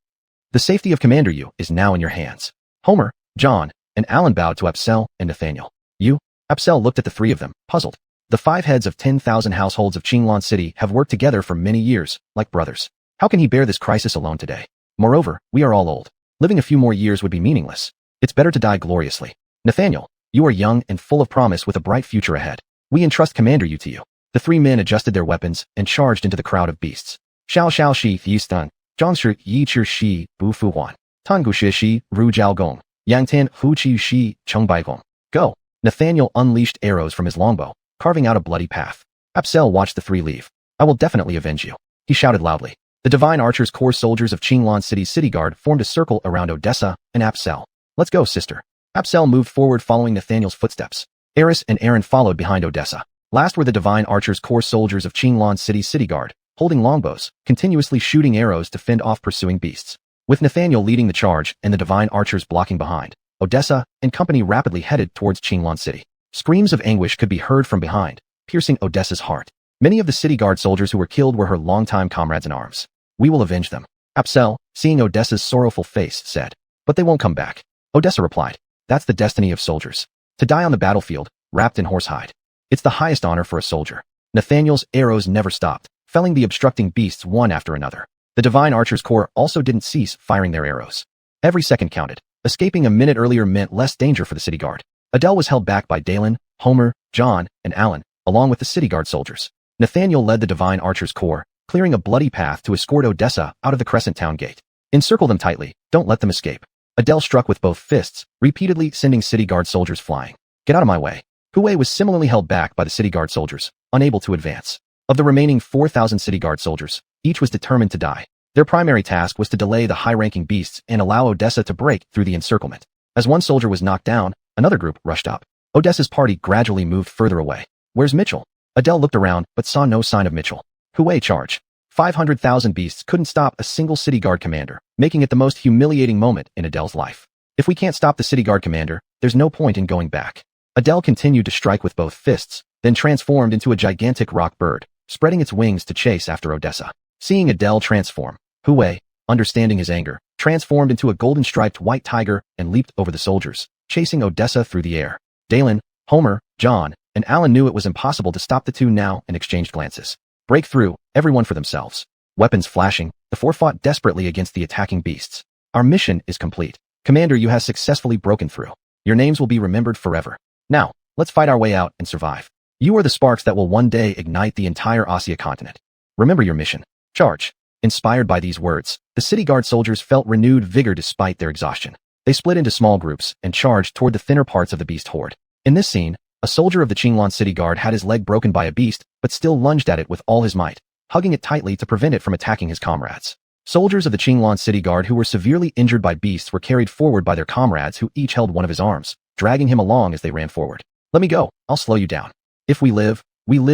"The safety of Commander Yu is now in your hands." Homer, John, and Alan bowed to Apsel and Nathaniel. "You?" Apsel looked at the 3 of them, puzzled. The 5 heads of 10,000 households of Qinglan City have worked together for many years, like brothers. How can he bear this crisis alone today? Moreover, we are all old. Living a few more years would be meaningless. It's better to die gloriously. Nathaniel, you are young and full of promise with a bright future ahead. We entrust Commander Yu to you. The 3 men adjusted their weapons and charged into the crowd of beasts. Xiao Xiao Shi Yi Stun, Zhangshi Yi Chi Shi Bu Fu Huan, Tangu Shi Shi Ru Jiao Gong, Yang Tian Hu Chi Shi Cheng Bai Gong. Go! Nathaniel unleashed arrows from his longbow, carving out a bloody path. Apsel watched the 3 leave. "I will definitely avenge you," he shouted loudly. The divine archers' corps soldiers of Qinglan City's city guard formed a circle around Odessa and Apsel. "Let's go, sister." Apsel moved forward following Nathaniel's footsteps. Eris and Aaron followed behind Odessa. Last were the divine archers' corps soldiers of Qinglan City's city guard, holding longbows, continuously shooting arrows to fend off pursuing beasts. With Nathaniel leading the charge and the divine archers blocking behind, Odessa and company rapidly headed towards Qinglan City. Screams of anguish could be heard from behind, piercing Odessa's heart. Many of the city guard soldiers who were killed were her longtime comrades in arms. "We will avenge them." Apsel, seeing Odessa's sorrowful face, said. "But they won't come back." Odessa replied. "That's the destiny of soldiers. To die on the battlefield, wrapped in horsehide. It's the highest honor for a soldier." Nathaniel's arrows never stopped, felling the obstructing beasts one after another. The divine archers' corps also didn't cease firing their arrows. Every second counted. Escaping a minute earlier meant less danger for the city guard. Adele was held back by Dalen, Homer, John, and Alan, along with the city guard soldiers. Nathaniel led the divine archers' corps, clearing a bloody path to escort Odessa out of the Crescent Town gate. "Encircle them tightly, don't let them escape." Adele struck with both fists, repeatedly sending city guard soldiers flying. Get out of my way. Hui was similarly held back by the city guard soldiers, unable to advance. Of the remaining 4,000 city guard soldiers, each was determined to die. Their primary task was to delay the high-ranking beasts and allow Odessa to break through the encirclement. As one soldier was knocked down, another group rushed up. Odessa's party gradually moved further away. Where's Mitchell? Adele looked around but saw no sign of Mitchell. Hui charge. 500,000 beasts couldn't stop a single city guard commander, making it the most humiliating moment in Adele's life. If we can't stop the city guard commander, there's no point in going back. Adele continued to strike with both fists, then transformed into a gigantic rock bird, spreading its wings to chase after Odessa. Seeing Adele transform, Hui, understanding his anger, transformed into a golden-striped white tiger and leaped over the soldiers, chasing Odessa through the air. Dalen, Homer, John, and Alan knew it was impossible to stop the two now and exchanged glances. Break through, everyone for themselves. Weapons flashing, the four fought desperately against the attacking beasts. Our mission is complete. Commander, you have successfully broken through. Your names will be remembered forever. Now, let's fight our way out and survive. You are the sparks that will one day ignite the entire Asia continent. Remember your mission. Charge. Inspired by these words, the city guard soldiers felt renewed vigor despite their exhaustion. They split into small groups and charged toward the thinner parts of the beast horde. In this scene, a soldier of the Qinglan city guard had his leg broken by a beast, but still lunged at it with all his might, hugging it tightly to prevent it from attacking his comrades. Soldiers of the Qinglan city guard who were severely injured by beasts were carried forward by their comrades who each held one of his arms, dragging him along as they ran forward. Let me go, I'll slow you down. If we live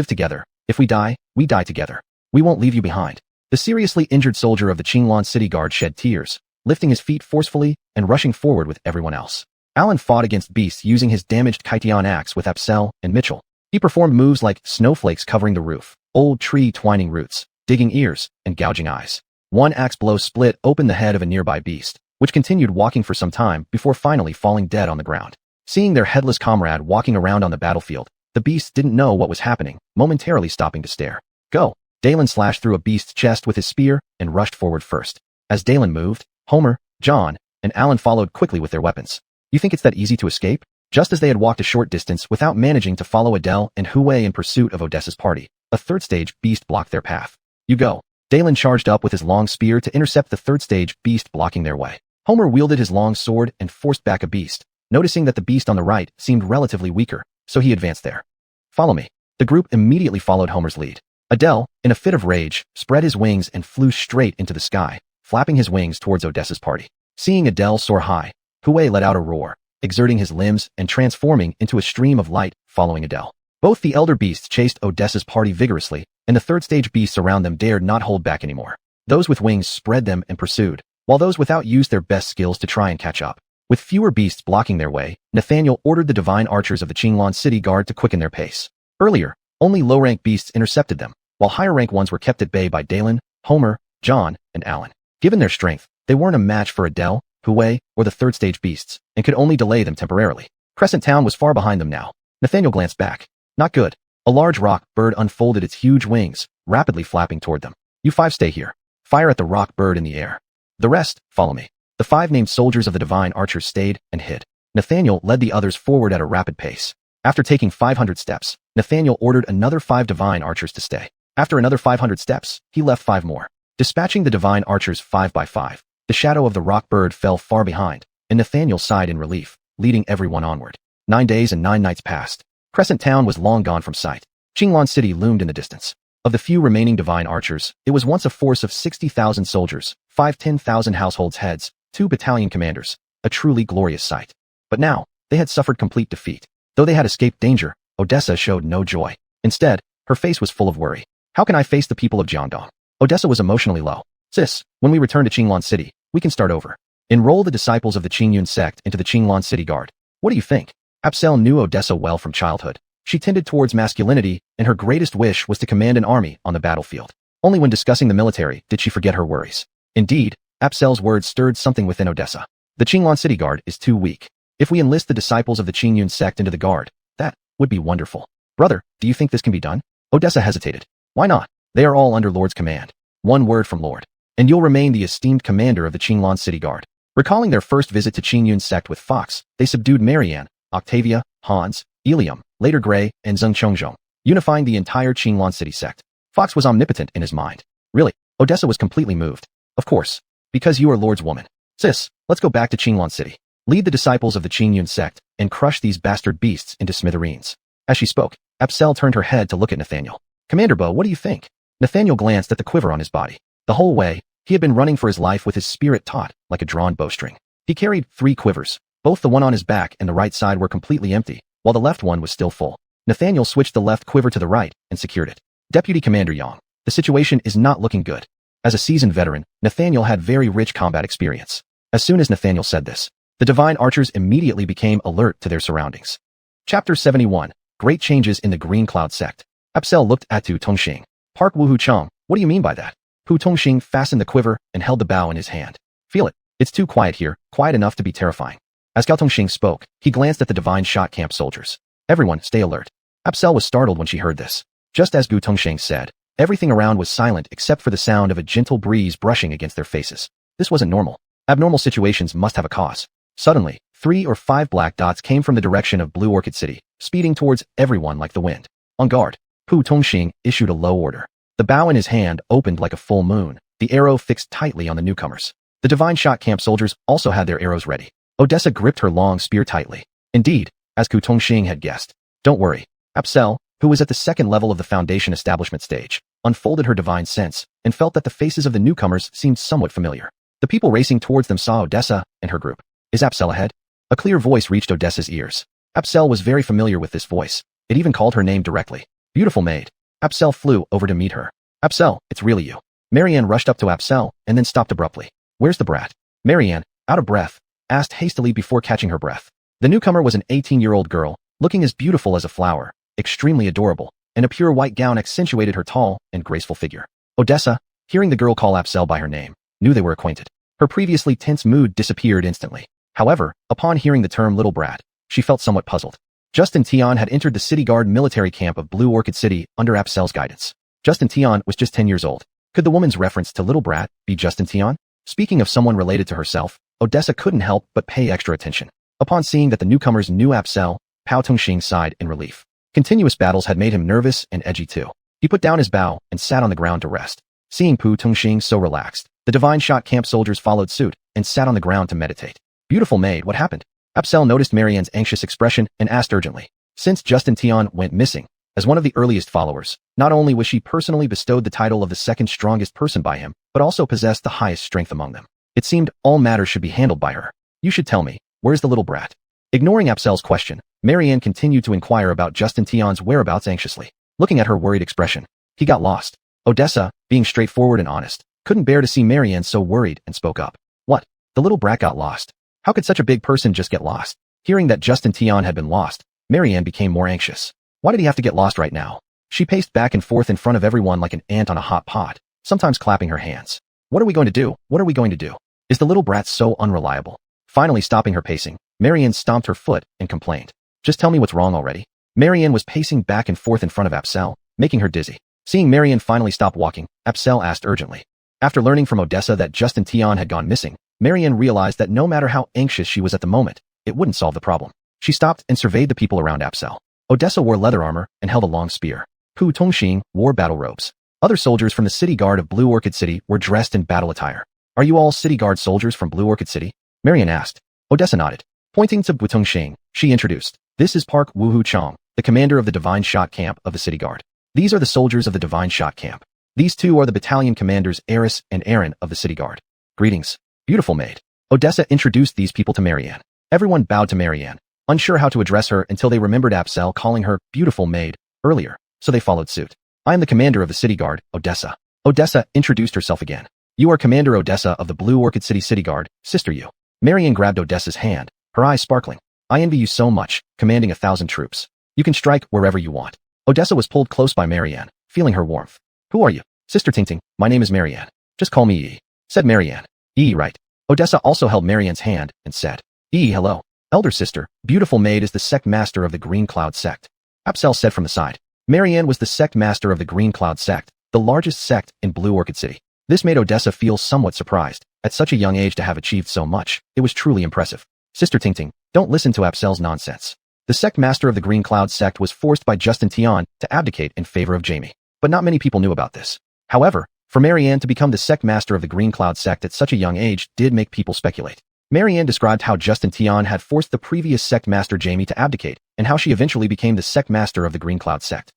together. If we die together. We won't leave you behind. The seriously injured soldier of the Qinglan city guard shed tears, lifting his feet forcefully and rushing forward with everyone else. Alan fought against beasts using his damaged Kaitian axe with Apsel and Mitchell. He performed moves like snowflakes covering the roof, old tree twining roots, digging ears, and gouging eyes. One axe blow split open the head of a nearby beast, which continued walking for some time before finally falling dead on the ground. Seeing their headless comrade walking around on the battlefield, the beasts didn't know what was happening, momentarily stopping to stare. Go! Dalen slashed through a beast's chest with his spear and rushed forward first. As Dalen moved, Homer, John, and Alan followed quickly with their weapons. You think it's that easy to escape? Just as they had walked a short distance without managing to follow Adele and Hui in pursuit of Odessa's party, a third stage beast blocked their path. You go. Dalen charged up with his long spear to intercept the third stage beast blocking their way. Homer wielded his long sword and forced back a beast, noticing that the beast on the right seemed relatively weaker, so he advanced there. Follow me. The group immediately followed Homer's lead. Adele, in a fit of rage, spread his wings and flew straight into the sky, flapping his wings towards Odessa's party. Seeing Adele soar high, Hui let out a roar, exerting his limbs and transforming into a stream of light following Adele. Both the elder beasts chased Odessa's party vigorously, and the third stage beasts around them dared not hold back anymore. Those with wings spread them and pursued, while those without used their best skills to try and catch up. With fewer beasts blocking their way, Nathaniel ordered the divine archers of the Qinglan city guard to quicken their pace. Earlier, only low-rank beasts intercepted them, while higher-rank ones were kept at bay by Dalen, Homer, John, and Alan. Given their strength, they weren't a match for Adele, Hui, or the third stage beasts, and could only delay them temporarily. Crescent Town was far behind them now. Nathaniel glanced back. Not good. A large rock bird unfolded its huge wings, rapidly flapping toward them. You five stay here. Fire at the rock bird in the air. The rest, follow me. The five named soldiers of the divine archers stayed and hid. Nathaniel led the others forward at a rapid pace. After taking 500 steps, Nathaniel ordered another 5 divine archers to stay. After another 500 steps, he left 5 more. Dispatching the divine archers 5 by 5, the shadow of the rock bird fell far behind, and Nathaniel sighed in relief, leading everyone onward. 9 days and 9 nights passed. Crescent Town was long gone from sight. Qinglan City loomed in the distance. Of the few remaining divine archers, it was once a force of 60,000 soldiers, 10,000 households' heads, 2 battalion commanders, a truly glorious sight. But now, they had suffered complete defeat. Though they had escaped danger, Odessa showed no joy. Instead, her face was full of worry. How can I face the people of Jiangdong? Odessa was emotionally low. Sis, when we return to Qinglan City, we can start over. Enroll the disciples of the Qingyun sect into the Qinglan City Guard. What do you think? Apsel knew Odessa well from childhood. She tended towards masculinity, and her greatest wish was to command an army on the battlefield. Only when discussing the military did she forget her worries. Indeed, Apsel's words stirred something within Odessa. The Qinglan City Guard is too weak. If we enlist the disciples of the Qingyun sect into the guard, that would be wonderful. Brother, do you think this can be done? Odessa hesitated. Why not? They are all under Lord's command. One word from Lord, and you'll remain the esteemed commander of the Qinglan City Guard. Recalling their first visit to Qingyun sect with Fox, they subdued Marianne, Octavia, Hans, Ilium, later Gray, and Zheng Chongzhong, unifying the entire Qinglan City sect. Fox was omnipotent in his mind. Really, Odessa was completely moved. Of course, because you are Lord's woman. Sis, let's go back to Qinglan City. Lead the disciples of the Qingyun sect and crush these bastard beasts into smithereens. As she spoke, Apsel turned her head to look at Nathaniel. Commander Bo, what do you think? Nathaniel glanced at the quiver on his body. The whole way, he had been running for his life with his spirit taut like a drawn bowstring. He carried 3 quivers. Both the one on his back and the right side were completely empty, while the left one was still full. Nathaniel switched the left quiver to the right and secured it. Deputy Commander Yang, the situation is not looking good. As a seasoned veteran, Nathaniel had very rich combat experience. As soon as Nathaniel said this, the divine archers immediately became alert to their surroundings. Chapter 71. Great Changes in the Green Cloud Sect. Apsel looked at Tu Tongxing. Park Wuhu Chong, what do you mean by that? Pu Tongxing fastened the quiver and held the bow in his hand. Feel it. It's too quiet here, quiet enough to be terrifying. As Gao Tongxing spoke, he glanced at the divine shot camp soldiers. Everyone, stay alert. Apsel was startled when she heard this. Just as Gu Tongxing said, everything around was silent except for the sound of a gentle breeze brushing against their faces. This wasn't normal. Abnormal situations must have a cause. Suddenly, 3 or 5 black dots came from the direction of Blue Orchid City, speeding towards everyone like the wind. On guard, Pu Tongxing issued a low order. The bow in his hand opened like a full moon, the arrow fixed tightly on the newcomers. The divine shot camp soldiers also had their arrows ready. Odessa gripped her long spear tightly. Indeed, as Ku Tongxing had guessed. Don't worry. Apsel, who was at the second level of the Foundation establishment stage, unfolded her divine sense and felt that the faces of the newcomers seemed somewhat familiar. The people racing towards them saw Odessa and her group. Is Apsel ahead? A clear voice reached Odessa's ears. Apsel was very familiar with this voice. It even called her name directly. Beautiful maid. Apsel flew over to meet her. Apsel, it's really you. Marianne rushed up to Apsel and then stopped abruptly. Where's the brat? Marianne, out of breath, asked hastily before catching her breath. The newcomer was an 18-year-old girl, looking as beautiful as a flower, extremely adorable, and a pure white gown accentuated her tall and graceful figure. Odessa, hearing the girl call Apsel by her name, knew they were acquainted. Her previously tense mood disappeared instantly. However, upon hearing the term little brat, she felt somewhat puzzled. Justin Tian had entered the City Guard military camp of Blue Orchid City under Apsel's guidance. Justin Tian was just 10 years old. Could the woman's reference to little brat be Justin Tian? Speaking of someone related to herself, Odessa couldn't help but pay extra attention. Upon seeing that the newcomers knew Apsel, Pao Tongxing sighed in relief. Continuous battles had made him nervous and edgy too. He put down his bow and sat on the ground to rest. Seeing Pu Tongxing so relaxed, the divine shot camp soldiers followed suit and sat on the ground to meditate. Beautiful maid, what happened? Apsel noticed Marianne's anxious expression and asked urgently. Since Justin Tian went missing, as one of the earliest followers, not only was she personally bestowed the title of the second strongest person by him, but also possessed the highest strength among them. It seemed all matters should be handled by her. You should tell me, where's the little brat? Ignoring Apsel's question, Marianne continued to inquire about Justin Tian's whereabouts anxiously. Looking at her worried expression, he got lost. Odessa, being straightforward and honest, couldn't bear to see Marianne so worried and spoke up. What? The little brat got lost. How could such a big person just get lost? Hearing that Justin Tian had been lost, Marianne became more anxious. Why did he have to get lost right now? She paced back and forth in front of everyone like an ant on a hot pot, sometimes clapping her hands. What are we going to do? What are we going to do? Is the little brat so unreliable? Finally stopping her pacing, Marianne stomped her foot and complained. Just tell me what's wrong already. Marianne was pacing back and forth in front of Apsel, making her dizzy. Seeing Marianne finally stop walking, Apsel asked urgently. After learning from Odessa that Justin Tian had gone missing, Marianne realized that no matter how anxious she was at the moment, it wouldn't solve the problem. She stopped and surveyed the people around Apsel. Odessa wore leather armor and held a long spear. Pu Tongxing wore battle robes. Other soldiers from the City Guard of Blue Orchid City were dressed in battle attire. Are you all City Guard soldiers from Blue Orchid City? Marianne asked. Odessa nodded. Pointing to Bu Tongxing, she introduced. This is Park Wuhu Chong, the commander of the Divine Shot Camp of the City Guard. These are the soldiers of the Divine Shot Camp. These two are the battalion commanders Eris and Aaron of the City Guard. Greetings, beautiful maid. Odessa introduced these people to Marianne. Everyone bowed to Marianne, unsure how to address her until they remembered Apsel calling her beautiful maid earlier, so they followed suit. I am the commander of the City Guard, Odessa. Odessa introduced herself again. You are Commander Odessa of the Blue Orchid City Guard, sister you. Marianne grabbed Odessa's hand, her eyes sparkling. I envy you so much, commanding 1,000 troops. You can strike wherever you want. Odessa was pulled close by Marianne, feeling her warmth. Who are you? Sister Tingting, my name is Marianne. Just call me Yi, said Marianne. Yi, right. Odessa also held Marianne's hand and said, Yi, hello. Elder sister, beautiful maid is the sect master of the Green Cloud sect. Apsel said from the side. Marianne was the sect master of the Green Cloud sect, the largest sect in Blue Orchid City. This made Odessa feel somewhat surprised. At such a young age to have achieved so much, it was truly impressive. Sister Tingting, don't listen to Apsel's nonsense. The sect master of the Green Cloud sect was forced by Justin Tian to abdicate in favor of Jamie. But not many people knew about this. However, For Marianne to become the sect master of the Green Cloud sect at such a young age did make people speculate. Marianne described how Justin Tion had forced the previous sect master Jamie to abdicate, and how she eventually became the sect master of the Green Cloud sect.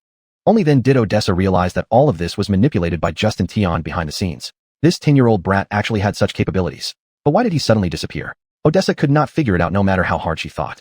Only then did Odessa realize that all of this was manipulated by Justin Tion behind the scenes. This 10-year-old brat actually had such capabilities. But why did he suddenly disappear? Odessa could not figure it out no matter how hard she thought.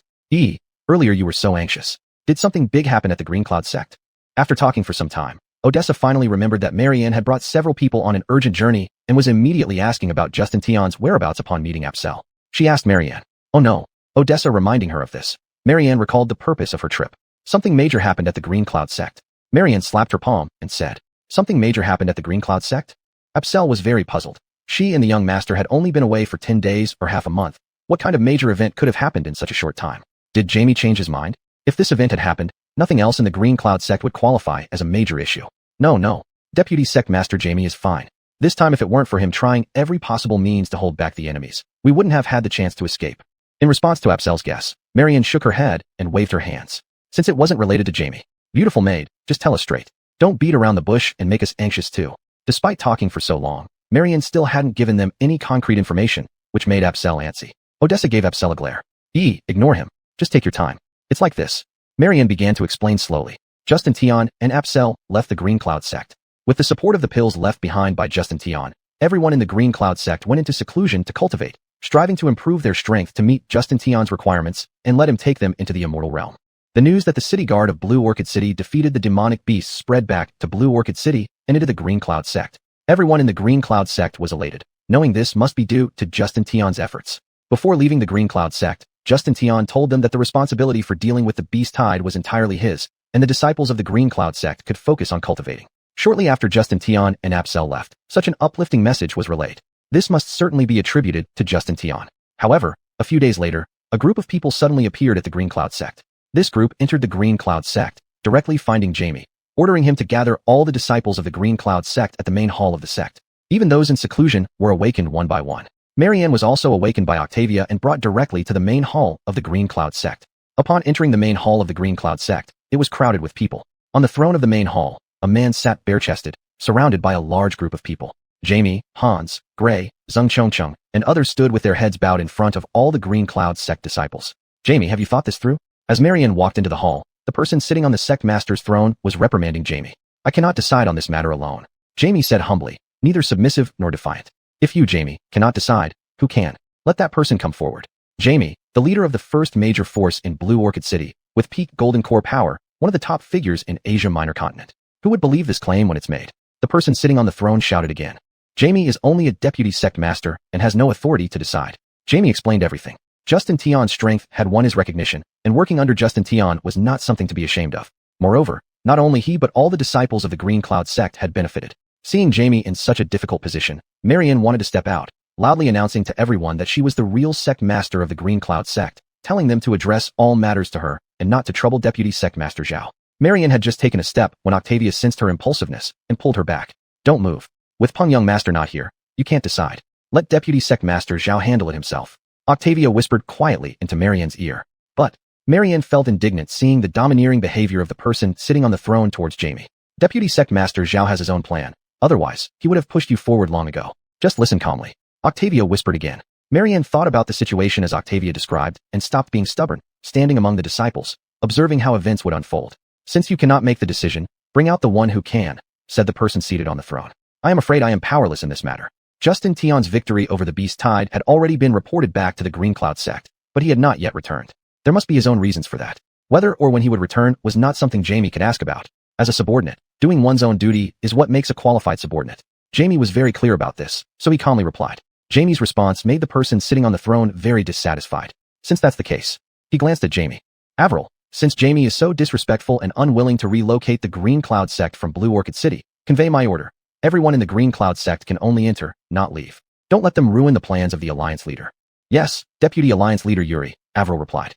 Earlier you were so anxious. Did something big happen at the Green Cloud sect? After talking for some time, Odessa finally remembered that Marianne had brought several people on an urgent journey and was immediately asking about Justin Tion's whereabouts upon meeting Apsel. She asked Marianne. Oh no. Odessa reminding her of this. Marianne recalled the purpose of her trip. Something major happened at the Green Cloud sect. Marianne slapped her palm and said, something major happened at the Green Cloud sect? Apsel was very puzzled. She and the young master had only been away for 10 days or half a month. What kind of major event could have happened in such a short time? Did Jamie change his mind? If this event had happened, nothing else in the Green Cloud sect would qualify as a major issue. No. Deputy Sect Master Jamie is fine. This time if it weren't for him trying every possible means to hold back the enemies, we wouldn't have had the chance to escape. In response to Apsel's guess, Marianne shook her head and waved her hands. Since it wasn't related to Jamie. Beautiful maid, just tell us straight. Don't beat around the bush and make us anxious too. Despite talking for so long, Marianne still hadn't given them any concrete information, which made Apsel antsy. Odessa gave Apsel a glare. Ignore him. Just take your time. It's like this. Marianne began to explain slowly. Justin Tion and Apsel left the Green Cloud sect. With the support of the pills left behind by Justin Tion, everyone in the Green Cloud sect went into seclusion to cultivate, striving to improve their strength to meet Justin Tion's requirements and let him take them into the immortal realm. The news that the city guard of Blue Orchid City defeated the demonic beasts spread back to Blue Orchid City and into the Green Cloud sect. Everyone in the Green Cloud sect was elated, knowing this must be due to Justin Tion's efforts. Before leaving the Green Cloud sect, Justin Tion told them that the responsibility for dealing with the beast tide was entirely his, and the disciples of the Green Cloud sect could focus on cultivating. Shortly after Justin Tion and Apsel left, such an uplifting message was relayed. This must certainly be attributed to Justin Tion. However, a few days later, a group of people suddenly appeared at the Green Cloud sect. This group entered the Green Cloud sect, directly finding Jamie, ordering him to gather all the disciples of the Green Cloud sect at the main hall of the sect. Even those in seclusion were awakened one by one. Marianne was also awakened by Octavia and brought directly to the main hall of the Green Cloud sect. Upon entering the main hall of the Green Cloud sect, it was crowded with people. On the throne of the main hall, a man sat bare-chested, surrounded by a large group of people. Jamie, Hans, Gray, Zheng Chongcheng, and others stood with their heads bowed in front of all the Green Cloud sect disciples. Jamie, have you thought this through? As Marianne walked into the hall, the person sitting on the sect master's throne was reprimanding Jamie. I cannot decide on this matter alone. Jamie said humbly, neither submissive nor defiant. If you, Jamie, cannot decide, who can? Let that person come forward. Jamie, the leader of the first major force in Blue Orchid City, with peak golden core power, one of the top figures in Asia Minor continent. Who would believe this claim when it's made? The person sitting on the throne shouted again. Jamie is only a deputy sect master and has no authority to decide. Jamie explained everything. Justin Tion's strength had won his recognition, and working under Justin Tion was not something to be ashamed of. Moreover, not only he but all the disciples of the Green Cloud sect had benefited. Seeing Jamie in such a difficult position, Marianne wanted to step out, loudly announcing to everyone that she was the real sect master of the Green Cloud sect, telling them to address all matters to her and not to trouble Deputy Sect Master Zhao. Marianne had just taken a step when Octavia sensed her impulsiveness and pulled her back. Don't move. With Peng Young Master not here, you can't decide. Let Deputy Sect Master Zhao handle it himself. Octavia whispered quietly into Marianne's ear. But Marianne felt indignant seeing the domineering behavior of the person sitting on the throne towards Jamie. Deputy Sect Master Zhao has his own plan. Otherwise, he would have pushed you forward long ago. Just listen calmly. Octavia whispered again. Marianne thought about the situation as Octavia described and stopped being stubborn, standing among the disciples, observing how events would unfold. Since you cannot make the decision, bring out the one who can, said the person seated on the throne. I am afraid I am powerless in this matter. Justin Tion's victory over the Beast Tide had already been reported back to the Green Cloud sect, but he had not yet returned. There must be his own reasons for that. Whether or when he would return was not something Jamie could ask about. As a subordinate, doing one's own duty is what makes a qualified subordinate. Jamie was very clear about this, so he calmly replied. Jamie's response made the person sitting on the throne very dissatisfied. Since that's the case, he glanced at Jamie. Avril, since Jamie is so disrespectful and unwilling to relocate the Green Cloud sect from Blue Orchid City, convey my order. Everyone in the Green Cloud sect can only enter, not leave. Don't let them ruin the plans of the Alliance leader. Yes, Deputy Alliance Leader Yuri, Avril replied.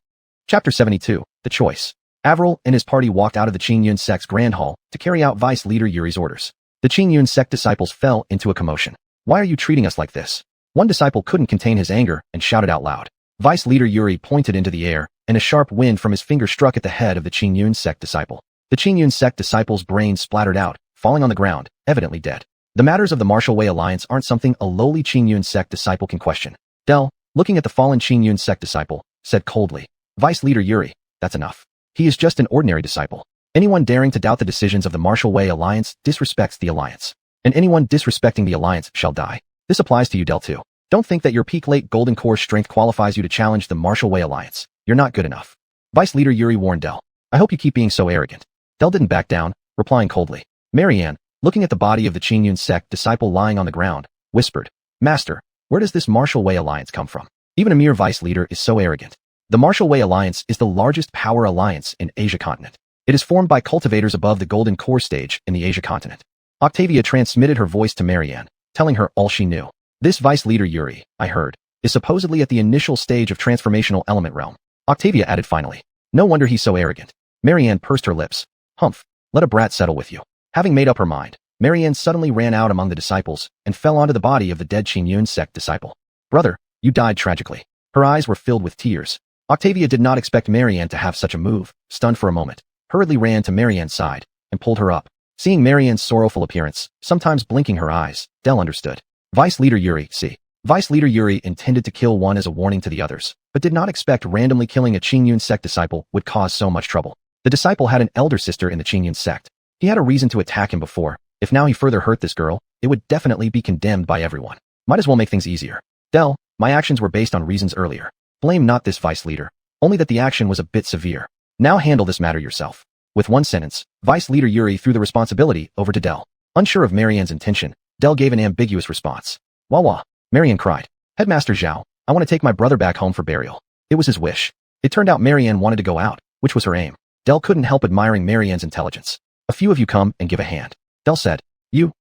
Chapter 72, The Choice. Avril and his party walked out of the Qingyun sect's Grand Hall to carry out Vice Leader Yuri's orders. The Qingyun sect disciples fell into a commotion. Why are you treating us like this? One disciple couldn't contain his anger and shouted out loud. Vice Leader Yuri pointed into the air, and a sharp wind from his finger struck at the head of the Qingyun sect disciple. The Qingyun sect disciple's brains splattered out, falling on the ground, evidently dead. The matters of the Martial Way Alliance aren't something a lowly Qingyun sect disciple can question. Dell, looking at the fallen Qingyun sect disciple, said coldly, Vice Leader Yuri, that's enough. He is just an ordinary disciple. Anyone daring to doubt the decisions of the Martial Way Alliance disrespects the Alliance. And anyone disrespecting the Alliance shall die. This applies to you, Dell, too. Don't think that your peak late Golden Core strength qualifies you to challenge the Martial Way Alliance. You're not good enough. Vice Leader Yuri warned Dell. I hope you keep being so arrogant. Dell didn't back down, replying coldly. Marianne, looking at the body of the Qingyun sect disciple lying on the ground, whispered, Master, where does this Martial Way Alliance come from? Even a mere vice leader is so arrogant. The Martial Way Alliance is the largest power alliance in Asia continent. It is formed by cultivators above the Golden Core stage in the Asia continent. Octavia transmitted her voice to Marianne, telling her all she knew. This Vice Leader Yuri, I heard, is supposedly at the initial stage of transformational element realm. Octavia added finally. No wonder he's so arrogant. Marianne pursed her lips. Humph, let a brat settle with you. Having made up her mind, Marianne suddenly ran out among the disciples and fell onto the body of the dead Qingyun sect disciple. Brother, you died tragically. Her eyes were filled with tears. Octavia did not expect Marianne to have such a move, stunned for a moment, hurriedly ran to Marianne's side and pulled her up. Seeing Marianne's sorrowful appearance, sometimes blinking her eyes, Dell understood. Vice Leader Yuri, see. Vice Leader Yuri intended to kill one as a warning to the others, but did not expect randomly killing a Qingyun sect disciple would cause so much trouble. The disciple had an elder sister in the Qingyun sect. He had a reason to attack him before. If now he further hurt this girl, it would definitely be condemned by everyone. Might as well make things easier. Dell, my actions were based on reasons earlier. Blame not this Vice Leader, only that the action was a bit severe. Now handle this matter yourself. With one sentence, Vice Leader Yuri threw the responsibility over to Dell. Unsure of Marianne's intention, Dell gave an ambiguous response. Wah. Marianne cried. Headmaster Zhao, I want to take my brother back home for burial. It was his wish. It turned out Marianne wanted to go out, which was her aim. Dell couldn't help admiring Marianne's intelligence. A few of you come and give a hand. Dell said. You,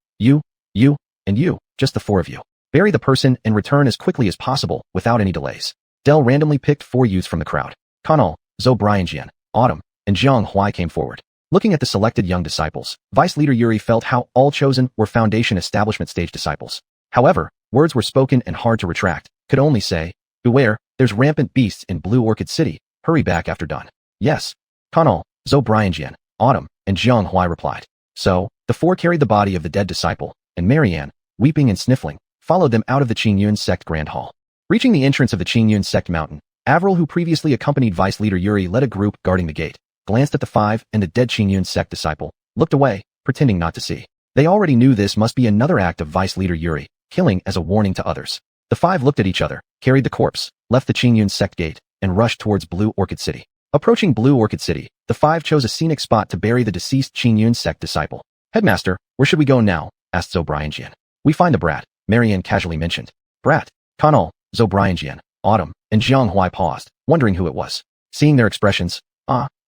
and you, just the four of you. Bury the person and return as quickly as possible without any delays. Dell randomly picked 4 youths from the crowd. Kanal, Zhou Brianjian, Autumn, and Jiang Huai came forward. Looking at the selected young disciples, Vice Leader Yuri felt how all chosen were Foundation Establishment stage disciples. However, words were spoken and hard to retract, could only say, beware, there's rampant beasts in Blue Orchid City, hurry back after dawn. Yes. Kanal, Zhou Brianjian, Autumn, and Jiang Huai replied. So, the 4 carried the body of the dead disciple, and Marianne, weeping and sniffling, followed them out of the Qingyun sect Grand Hall. Reaching the entrance of the Qingyun sect mountain, Avril, who previously accompanied Vice Leader Yuri, led a group guarding the gate, glanced at the 5 and the dead Qingyun sect disciple, looked away, pretending not to see. They already knew this must be another act of Vice Leader Yuri, killing as a warning to others. The 5 looked at each other, carried the corpse, left the Qingyun sect gate, and rushed towards Blue Orchid City. Approaching Blue Orchid City, the 5 chose a scenic spot to bury the deceased Qingyun sect disciple. Headmaster, where should we go now? Asked Zhou Brianjian. We find the brat, Marianne casually mentioned. Brat, Kanal, Zhou Brianjian, Autumn, and Jiang Huai paused, wondering who it was. Seeing their expressions,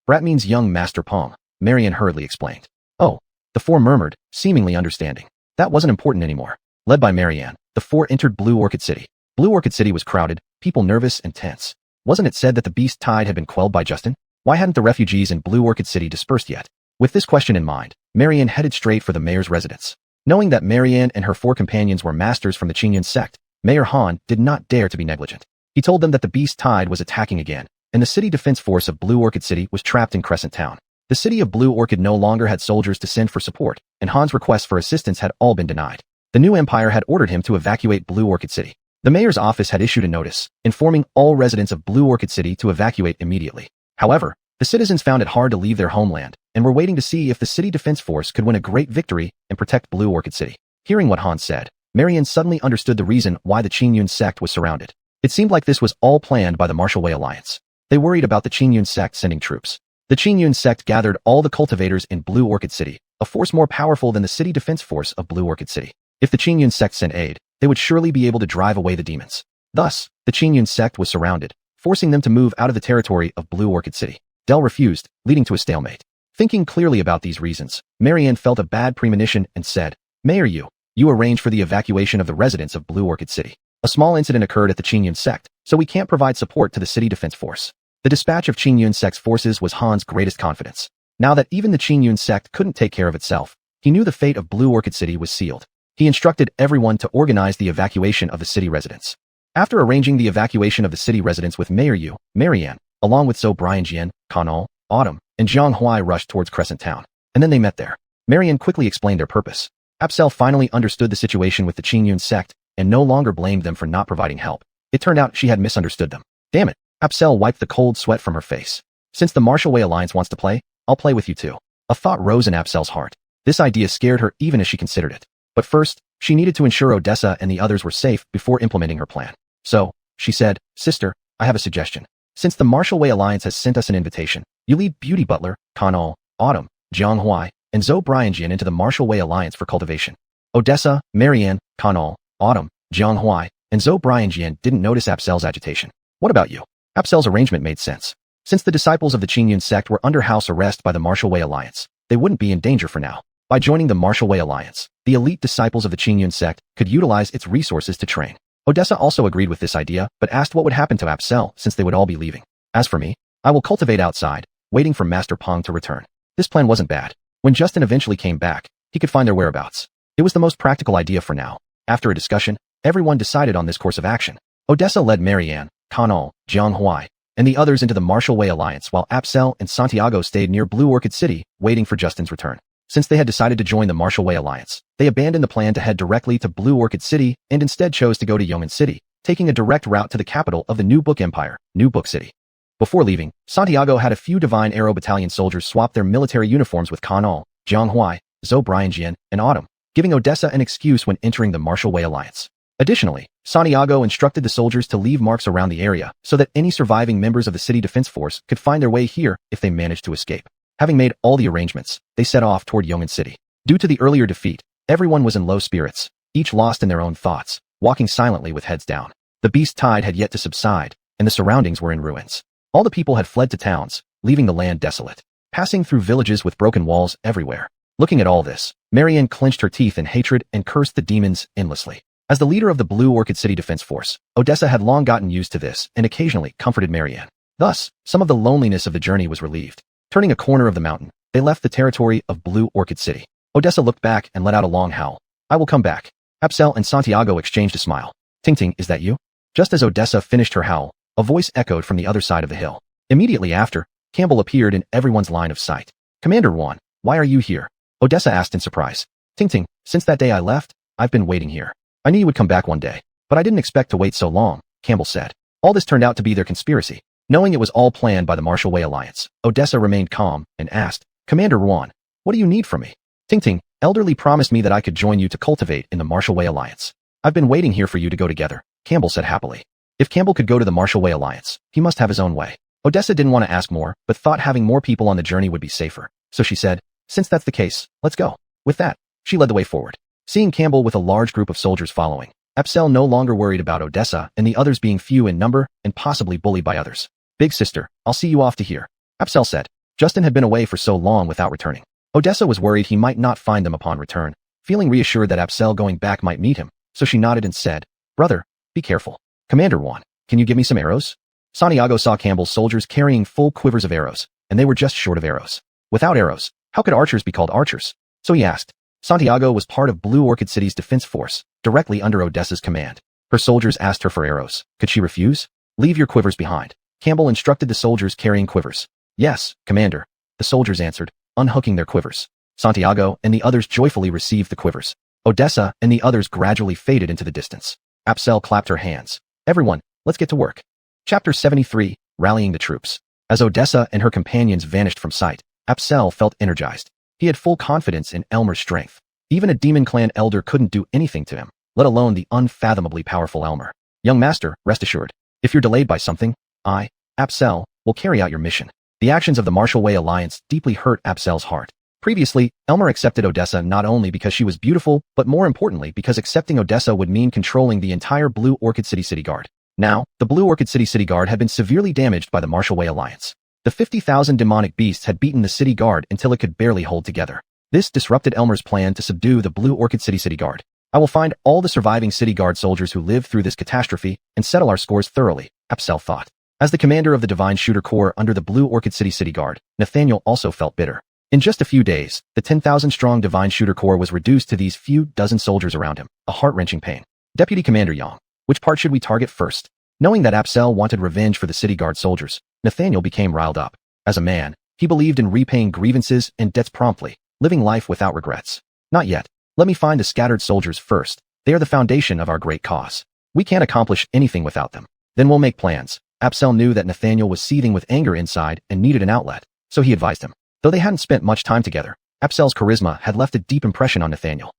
brat means young Master Pong, Marianne hurriedly explained. Oh, the 4 murmured, seemingly understanding. That wasn't important anymore. Led by Marianne, the 4 entered Blue Orchid City. Blue Orchid City was crowded, people nervous and tense. Wasn't it said that the beast tide had been quelled by Justin? Why hadn't the refugees in Blue Orchid City dispersed yet? With this question in mind, Marianne headed straight for the mayor's residence. Knowing that Marianne and her 4 companions were masters from the Qingyun sect, Mayor Han did not dare to be negligent. He told them that the beast tide was attacking again, and the city defense force of Blue Orchid City was trapped in Crescent Town. The city of Blue Orchid no longer had soldiers to send for support, and Han's requests for assistance had all been denied. The new empire had ordered him to evacuate Blue Orchid City. The mayor's office had issued a notice, informing all residents of Blue Orchid City to evacuate immediately. However, the citizens found it hard to leave their homeland, and were waiting to see if the city defense force could win a great victory and protect Blue Orchid City. Hearing what Han said, Marianne suddenly understood the reason why the Qingyun sect was surrounded. It seemed like this was all planned by the Martial Way Alliance. They worried about the Qingyun sect sending troops. The Qingyun sect gathered all the cultivators in Blue Orchid City, a force more powerful than the city defense force of Blue Orchid City. If the Qingyun sect sent aid, they would surely be able to drive away the demons. Thus, the Qingyun sect was surrounded, forcing them to move out of the territory of Blue Orchid City. Dell refused, leading to a stalemate. Thinking clearly about these reasons, Marianne felt a bad premonition and said, Mayor, you arrange for the evacuation of the residents of Blue Orchid City. A small incident occurred at the Qingyun sect, so we can't provide support to the city defense force. The dispatch of Qingyun sect's forces was Han's greatest confidence. Now that even the Qingyun sect couldn't take care of itself, he knew the fate of Blue Orchid City was sealed. He instructed everyone to organize the evacuation of the city residents. After arranging the evacuation of the city residents with Mayor Marianne, along with Zhou Brianjian, Kanal, Autumn, and Jiang Huai rushed towards Crescent Town. And then they met there. Marianne quickly explained their purpose. Apsel finally understood the situation with the Qingyun sect and no longer blamed them for not providing help. It turned out she had misunderstood them. Damn it. Apsel wiped the cold sweat from her face. Since the Martial Way Alliance wants to play, I'll play with you too. A thought rose in Apsel's heart. This idea scared her even as she considered it. But first, she needed to ensure Odessa and the others were safe before implementing her plan. So, she said, Sister, I have a suggestion. Since the Martial Way Alliance has sent us an invitation, you lead Beauty Butler, Kanal, Autumn, Jiang Huai, and Zhou Brianjian into the Martial Way Alliance for cultivation. Odessa, Marianne, Kanal, Autumn, Jiang Huai, and Zhou Brianjian didn't notice Apsel's agitation. What about you? Apsel's arrangement made sense. Since the disciples of the Qingyun sect were under house arrest by the Martial Way Alliance, they wouldn't be in danger for now. By joining the Martial Way Alliance, the elite disciples of the Qingyun sect could utilize its resources to train. Odessa also agreed with this idea, but asked what would happen to Apsel since they would all be leaving. As for me, I will cultivate outside, waiting for Master Pong to return. This plan wasn't bad. When Justin eventually came back, he could find their whereabouts. It was the most practical idea for now. After a discussion, everyone decided on this course of action. Odessa led Marianne, Kanal, Jiang Huai, and the others into the Martial Way Alliance while Apsel and Santiago stayed near Blue Orchid City, waiting for Justin's return. Since they had decided to join the Martial Way Alliance, they abandoned the plan to head directly to Blue Orchid City and instead chose to go to Yong'an City, taking a direct route to the capital of the New Book Empire, New Book City. Before leaving, Santiago had a few Divine Arrow Battalion soldiers swap their military uniforms with Kanal, Jiang Huai, Zhou Brianjian, and Autumn, giving Odessa an excuse when entering the Martial Way Alliance. Additionally, Santiago instructed the soldiers to leave marks around the area so that any surviving members of the city defense force could find their way here if they managed to escape. Having made all the arrangements, they set off toward Yong'an City. Due to the earlier defeat, everyone was in low spirits, each lost in their own thoughts, walking silently with heads down. The beast tide had yet to subside, and the surroundings were in ruins. All the people had fled to towns, leaving the land desolate, passing through villages with broken walls everywhere. Looking at all this, Marianne clenched her teeth in hatred and cursed the demons endlessly. As the leader of the Blue Orchid City Defense Force, Odessa had long gotten used to this and occasionally comforted Marianne. Thus, some of the loneliness of the journey was relieved. Turning a corner of the mountain, they left the territory of Blue Orchid City. Odessa looked back and let out a long howl. I will come back. Apsel and Santiago exchanged a smile. Ting, is that you? Just as Odessa finished her howl, a voice echoed from the other side of the hill. Immediately after, Campbell appeared in everyone's line of sight. Commander Juan, why are you here? Odessa asked in surprise. Ting, since that day I left, I've been waiting here. I knew you would come back one day, but I didn't expect to wait so long, Campbell said. All this turned out to be their conspiracy. Knowing it was all planned by the Martial Way Alliance, Odessa remained calm and asked, Commander Juan, what do you need from me? Ting, Elderly promised me that I could join you to cultivate in the Martial Way Alliance. I've been waiting here for you to go together, Campbell said happily. If Campbell could go to the Martial Way Alliance, he must have his own way. Odessa didn't want to ask more, but thought having more people on the journey would be safer. So she said, since that's the case, let's go. With that, she led the way forward. Seeing Campbell with a large group of soldiers following, Apsel no longer worried about Odessa and the others being few in number and possibly bullied by others. Big sister, I'll see you off to here, Apsel said. Justin had been away for so long without returning. Odessa was worried he might not find them upon return, feeling reassured that Apsel going back might meet him, so she nodded and said, Brother, be careful. Commander Juan, can you give me some arrows? Santiago saw Campbell's soldiers carrying full quivers of arrows, and they were just short of arrows. Without arrows, how could archers be called archers? So he asked. Santiago was part of Blue Orchid City's defense force, directly under Odessa's command. Her soldiers asked her for arrows. Could she refuse? Leave your quivers behind. Campbell instructed the soldiers carrying quivers. Yes, Commander, the soldiers answered, unhooking their quivers. Santiago and the others joyfully received the quivers. Odessa and the others gradually faded into the distance. Apsel clapped her hands. Everyone, let's get to work. Chapter 73, Rallying the Troops. As Odessa and her companions vanished from sight, Apsel felt energized. He had full confidence in Elmer's strength. Even a demon clan elder couldn't do anything to him, let alone the unfathomably powerful Elmer. Young master, rest assured, if you're delayed by something, I, Apsel, will carry out your mission. The actions of the Martial Way Alliance deeply hurt Apsel's heart. Previously, Elmer accepted Odessa not only because she was beautiful, but more importantly because accepting Odessa would mean controlling the entire Blue Orchid City Guard. Now, the Blue Orchid City Guard had been severely damaged by the Martial Way Alliance. The 50,000 demonic beasts had beaten the city guard until it could barely hold together. This disrupted Elmer's plan to subdue the Blue Orchid City Guard. I will find all the surviving city guard soldiers who lived through this catastrophe and settle our scores thoroughly, Apsel thought. As the commander of the Divine Shooter Corps under the Blue Orchid City Guard, Nathaniel also felt bitter. In just a few days, the 10,000-strong Divine Shooter Corps was reduced to these few dozen soldiers around him, a heart-wrenching pain. Deputy Commander Yang, which part should we target first? Knowing that Apsel wanted revenge for the city guard soldiers, Nathaniel became riled up. As a man, he believed in repaying grievances and debts promptly, living life without regrets. Not yet. Let me find the scattered soldiers first. They are the foundation of our great cause. We can't accomplish anything without them. Then we'll make plans. Absel knew that Nathaniel was seething with anger inside and needed an outlet, so he advised him. Though they hadn't spent much time together, Absel's charisma had left a deep impression on Nathaniel.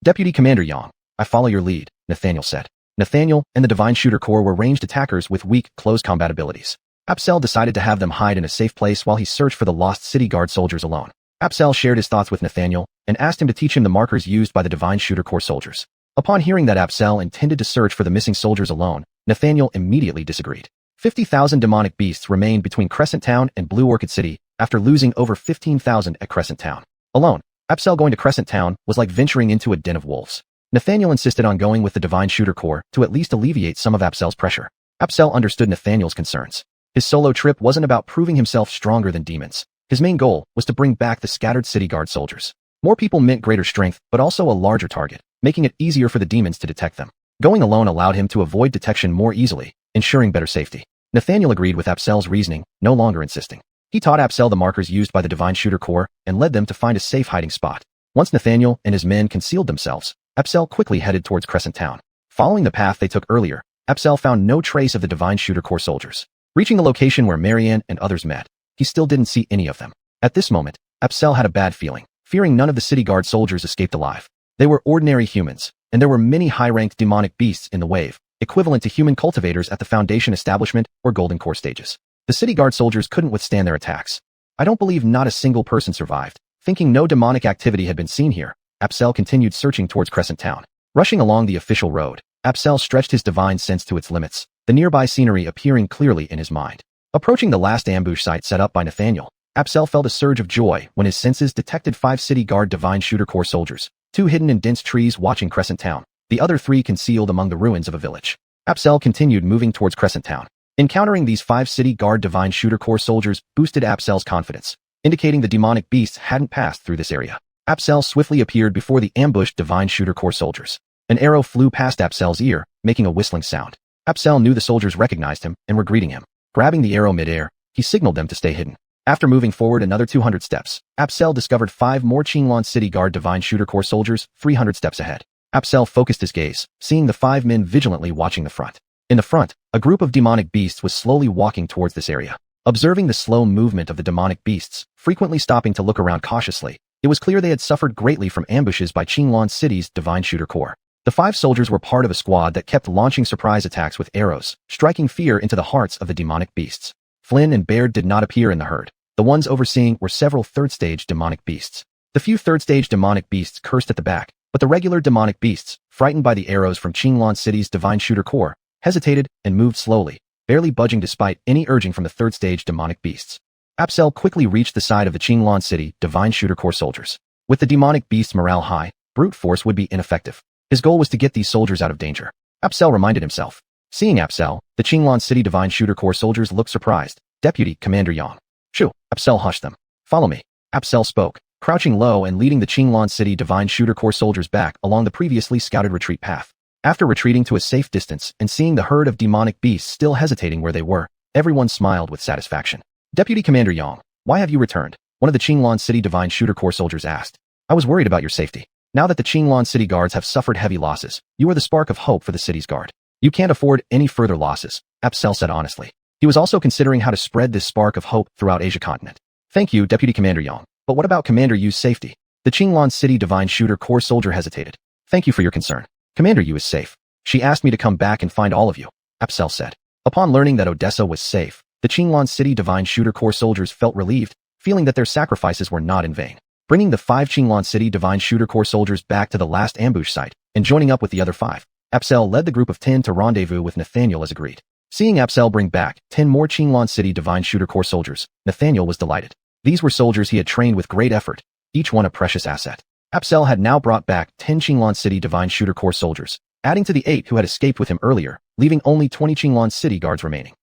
Deputy Commander Yang, I follow your lead, Nathaniel said. Nathaniel and the Divine Shooter Corps were ranged attackers with weak, close combat abilities. Absel decided to have them hide in a safe place while he searched for the lost city guard soldiers alone. Absel shared his thoughts with Nathaniel and asked him to teach him the markers used by the Divine Shooter Corps soldiers. Upon hearing that Absel intended to search for the missing soldiers alone, Nathaniel immediately disagreed. 50,000 demonic beasts remained between Crescent Town and Blue Orchid City after losing over 15,000 at Crescent Town. Alone, Absel going to Crescent Town was like venturing into a den of wolves. Nathaniel insisted on going with the Divine Shooter Corps to at least alleviate some of Absel's pressure. Absel understood Nathaniel's concerns. His solo trip wasn't about proving himself stronger than demons. His main goal was to bring back the scattered city guard soldiers. More people meant greater strength, but also a larger target, making it easier for the demons to detect them. Going alone allowed him to avoid detection more easily, ensuring better safety. Nathaniel agreed with Absel's reasoning, no longer insisting. He taught Absel the markers used by the Divine Shooter Corps and led them to find a safe hiding spot. Once Nathaniel and his men concealed themselves, Absel quickly headed towards Crescent Town. Following the path they took earlier, Absel found no trace of the Divine Shooter Corps soldiers. Reaching the location where Marianne and others met, he still didn't see any of them. At this moment, Absel had a bad feeling, fearing none of the city guard soldiers escaped alive. They were ordinary humans, and there were many high-ranked demonic beasts in the wave, equivalent to human cultivators at the Foundation Establishment or Golden Core stages. The city guard soldiers couldn't withstand their attacks. I don't believe not a single person survived. Thinking no demonic activity had been seen here, Absel continued searching towards Crescent Town. Rushing along the official road, Absel stretched his divine sense to its limits, the nearby scenery appearing clearly in his mind. Approaching the last ambush site set up by Nathaniel, Absel felt a surge of joy when his senses detected 5 city guard Divine Shooter Corps soldiers, 2 hidden in dense trees watching Crescent Town, the other 3 concealed among the ruins of a village. Absel continued moving towards Crescent Town. Encountering these 5 city guard Divine Shooter Corps soldiers boosted Absel's confidence, indicating the demonic beasts hadn't passed through this area. Absel swiftly appeared before the ambushed Divine Shooter Corps soldiers. An arrow flew past Absel's ear, making a whistling sound. Absel knew the soldiers recognized him and were greeting him. Grabbing the arrow midair, he signaled them to stay hidden. After moving forward another 200 steps, Absel discovered 5 more Qinglan City Guard Divine Shooter Corps soldiers 300 steps ahead. Absel focused his gaze, seeing the 5 men vigilantly watching the front. In the front, a group of demonic beasts was slowly walking towards this area. Observing the slow movement of the demonic beasts, frequently stopping to look around cautiously, it was clear they had suffered greatly from ambushes by Qinglan City's Divine Shooter Corps. The 5 soldiers were part of a squad that kept launching surprise attacks with arrows, striking fear into the hearts of the demonic beasts. Flynn and Baird did not appear in the herd. The ones overseeing were several third-stage demonic beasts. The few third-stage demonic beasts cursed at the back, but the regular demonic beasts, frightened by the arrows from Qinglan City's Divine Shooter Corps, hesitated and moved slowly, barely budging despite any urging from the third-stage demonic beasts. Absel quickly reached the side of the Qinglan City Divine Shooter Corps soldiers. With the demonic beasts' morale high, brute force would be ineffective. His goal was to get these soldiers out of danger. Absel reminded himself. Seeing Absel, the Qinglan City Divine Shooter Corps soldiers looked surprised. Deputy Commander Yang. Shoo! Absel hushed them. Follow me. Absel spoke, crouching low and leading the Qinglan City Divine Shooter Corps soldiers back along the previously scouted retreat path. After retreating to a safe distance and seeing the herd of demonic beasts still hesitating where they were, everyone smiled with satisfaction. Deputy Commander Yang, why have you returned? One of the Qinglan City Divine Shooter Corps soldiers asked. I was worried about your safety. Now that the Qinglan City guards have suffered heavy losses, you are the spark of hope for the city's guard. You can't afford any further losses, Absel said honestly. He was also considering how to spread this spark of hope throughout Asia continent. Thank you, Deputy Commander Yang. But what about Commander Yu's safety? The Qinglan City Divine Shooter Corps soldier hesitated. Thank you for your concern. Commander Yu is safe. She asked me to come back and find all of you, Absel said. Upon learning that Odessa was safe, the Qinglan City Divine Shooter Corps soldiers felt relieved, feeling that their sacrifices were not in vain. Bringing the 5 Qinglan City Divine Shooter Corps soldiers back to the last ambush site and joining up with the other 5, Absel led the group of 10 to rendezvous with Nathaniel as agreed. Seeing Absel bring back 10 more Qinglan City Divine Shooter Corps soldiers, Nathaniel was delighted. These were soldiers he had trained with great effort, each one a precious asset. Absel had now brought back 10 Qinglan City Divine Shooter Corps soldiers, adding to the 8 who had escaped with him earlier, leaving only 20 Qinglan City guards remaining.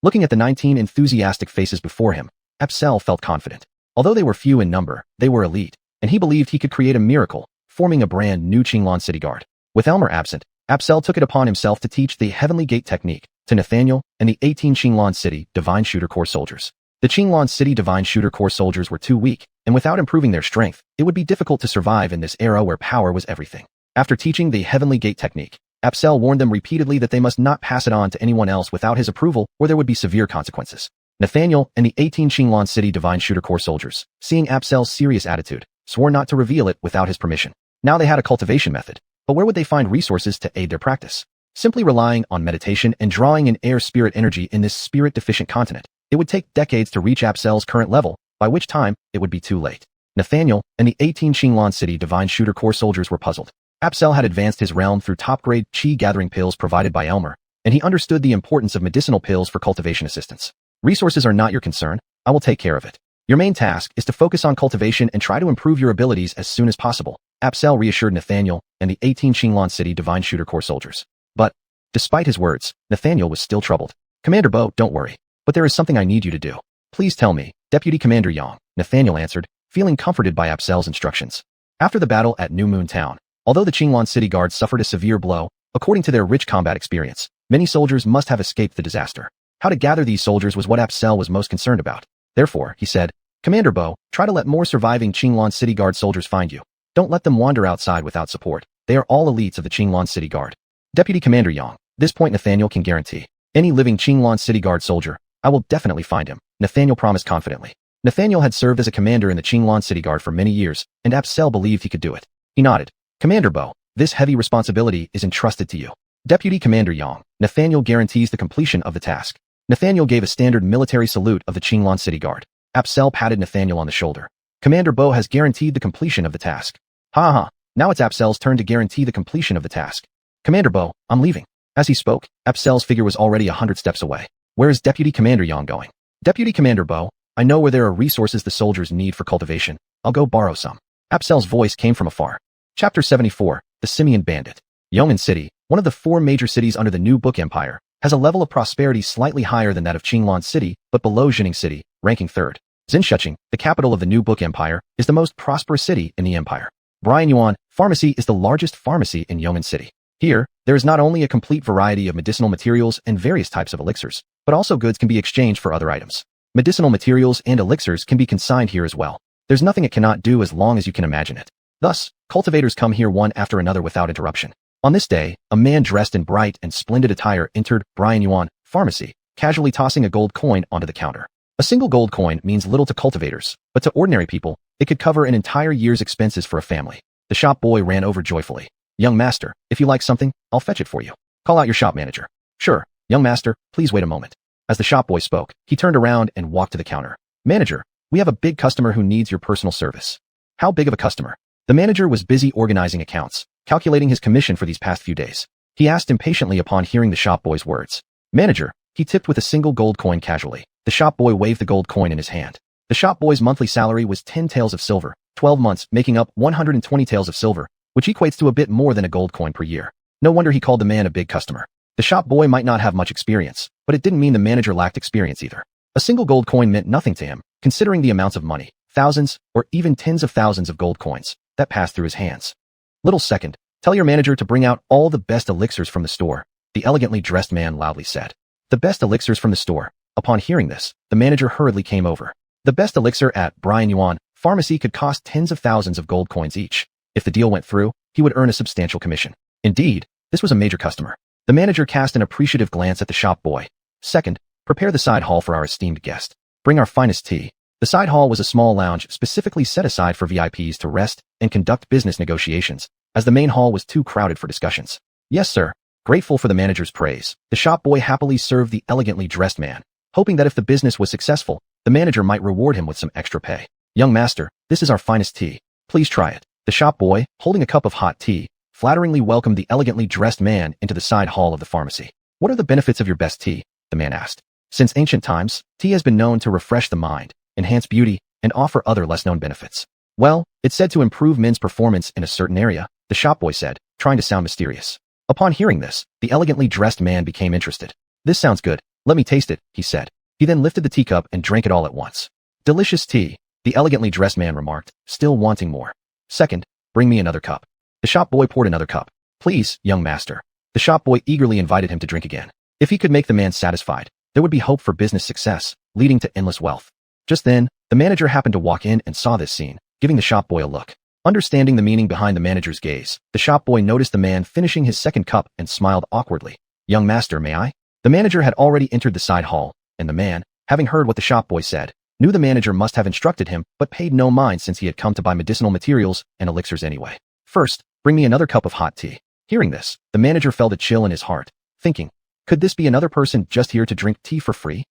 Looking at the 19 enthusiastic faces before him, Absel felt confident. Although they were few in number, they were elite, and he believed he could create a miracle, forming a brand new Qinglan City guard. With Elmer absent, Absel took it upon himself to teach the Heavenly Gate technique to Nathaniel and the 18 Qinglan City Divine Shooter Corps soldiers. The Qinglan City Divine Shooter Corps soldiers were too weak, and without improving their strength, it would be difficult to survive in this era where power was everything. After teaching the Heavenly Gate technique, Apsel warned them repeatedly that they must not pass it on to anyone else without his approval, or there would be severe consequences. Nathaniel and the 18 Qinglan City Divine Shooter Corps soldiers, seeing Apsel's serious attitude, swore not to reveal it without his permission. Now they had a cultivation method, but where would they find resources to aid their practice? Simply relying on meditation and drawing in air spirit energy in this spirit-deficient continent, it would take decades to reach Apsel's current level, by which time it would be too late. Nathaniel and the 18 Qinglan City Divine Shooter Corps soldiers were puzzled. Apsel had advanced his realm through top-grade chi-gathering pills provided by Elmer, and he understood the importance of medicinal pills for cultivation assistance. Resources are not your concern, I will take care of it. Your main task is to focus on cultivation and try to improve your abilities as soon as possible, Apsel reassured Nathaniel and the 18 Qinglan City Divine Shooter Corps soldiers. But, despite his words, Nathaniel was still troubled. Commander Bo, don't worry, but there is something I need you to do. Please tell me, Deputy Commander Yang, Nathaniel answered, feeling comforted by Apsel's instructions. After the battle at New Moon Town, although the Qinglan City Guard suffered a severe blow, according to their rich combat experience, many soldiers must have escaped the disaster. How to gather these soldiers was what Apsel was most concerned about. Therefore, he said, Commander Bo, try to let more surviving Qinglan City Guard soldiers find you. Don't let them wander outside without support. They are all elites of the Qinglan City Guard. Deputy Commander Yang, this point Nathaniel can guarantee. Any living Qinglan City Guard soldier, I will definitely find him, Nathaniel promised confidently. Nathaniel had served as a commander in the Qinglan City Guard for many years, and Apsel believed he could do it. He nodded. Commander Bo, this heavy responsibility is entrusted to you. Deputy Commander Yang, Nathaniel guarantees the completion of the task. Nathaniel gave a standard military salute of the Qinglan City Guard. Apsel patted Nathaniel on the shoulder. Commander Bo has guaranteed the completion of the task. Now it's Apsel's turn to guarantee the completion of the task. Commander Bo, I'm leaving. As he spoke, Apsel's figure was already 100 steps away. Where is Deputy Commander Yang going? Deputy Commander Bo, I know where there are resources the soldiers need for cultivation. I'll go borrow some. Apsel's voice came from afar. Chapter 74, The Simian Bandit. Yongin City, one of the 4 major cities under the New Book Empire, has a level of prosperity slightly higher than that of Qinglan City, but below Jining City, ranking 3rd. Zinshuqing, the capital of the New Book Empire, is the most prosperous city in the empire. Brian Yuan Pharmacy is the largest pharmacy in Yongin City. Here, there is not only a complete variety of medicinal materials and various types of elixirs, but also goods can be exchanged for other items. Medicinal materials and elixirs can be consigned here as well. There's nothing it cannot do as long as you can imagine it. Thus, cultivators come here one after another without interruption. On this day, a man dressed in bright and splendid attire entered Brian Yuan Pharmacy, casually tossing a gold coin onto the counter. A single gold coin means little to cultivators, but to ordinary people, it could cover an entire year's expenses for a family. The shop boy ran over joyfully. Young master, if you like something, I'll fetch it for you. Call out your shop manager. Sure, young master, please wait a moment. As the shop boy spoke, he turned around and walked to the counter. Manager, we have a big customer who needs your personal service. How big of a customer? The manager was busy organizing accounts, calculating his commission for these past few days. He asked impatiently upon hearing the shop boy's words. Manager, he tipped with a single gold coin casually. The shop boy waved the gold coin in his hand. The shop boy's monthly salary was 10 taels of silver, 12 months making up 120 taels of silver, which equates to a bit more than a gold coin per year. No wonder he called the man a big customer. The shop boy might not have much experience, but it didn't mean the manager lacked experience either. A single gold coin meant nothing to him, considering the amounts of money, thousands, or even tens of thousands of gold coins, that passed through his hands. Little second, tell your manager to bring out all the best elixirs from the store, the elegantly dressed man loudly said. The best elixirs from the store. Upon hearing this, the manager hurriedly came over. The best elixir at Brian Yuan Pharmacy could cost tens of thousands of gold coins each. If the deal went through, he would earn a substantial commission. Indeed, this was a major customer. The manager cast an appreciative glance at the shop boy. Second, prepare the side hall for our esteemed guest. Bring our finest tea. The side hall was a small lounge specifically set aside for VIPs to rest and conduct business negotiations, as the main hall was too crowded for discussions. Yes, sir. Grateful for the manager's praise, the shop boy happily served the elegantly dressed man, hoping that if the business was successful, the manager might reward him with some extra pay. Young master, this is our finest tea. Please try it. The shop boy, holding a cup of hot tea, flatteringly welcomed the elegantly dressed man into the side hall of the pharmacy. What are the benefits of your best tea? The man asked. Since ancient times, tea has been known to refresh the mind, enhance beauty, and offer other less-known benefits. Well, it's said to improve men's performance in a certain area, the shop boy said, trying to sound mysterious. Upon hearing this, the elegantly dressed man became interested. This sounds good. Let me taste it, he said. He then lifted the teacup and drank it all at once. Delicious tea, the elegantly dressed man remarked, still wanting more. Second, bring me another cup. The shop boy poured another cup. Please, young master. The shop boy eagerly invited him to drink again. If he could make the man satisfied, there would be hope for business success. leading to endless wealth. Just then, the manager happened to walk in and saw this scene, giving the shop boy a look. Understanding the meaning behind the manager's gaze, the shop boy noticed the man finishing his second cup and smiled awkwardly. "Young master, may I?" The manager had already entered the side hall, and the man, having heard what the shop boy said, knew the manager must have instructed him but paid no mind since he had come to buy medicinal materials and elixirs anyway. "First, bring me another cup of hot tea." Hearing this, the manager felt a chill in his heart, thinking, could this be another person just here to drink tea for free?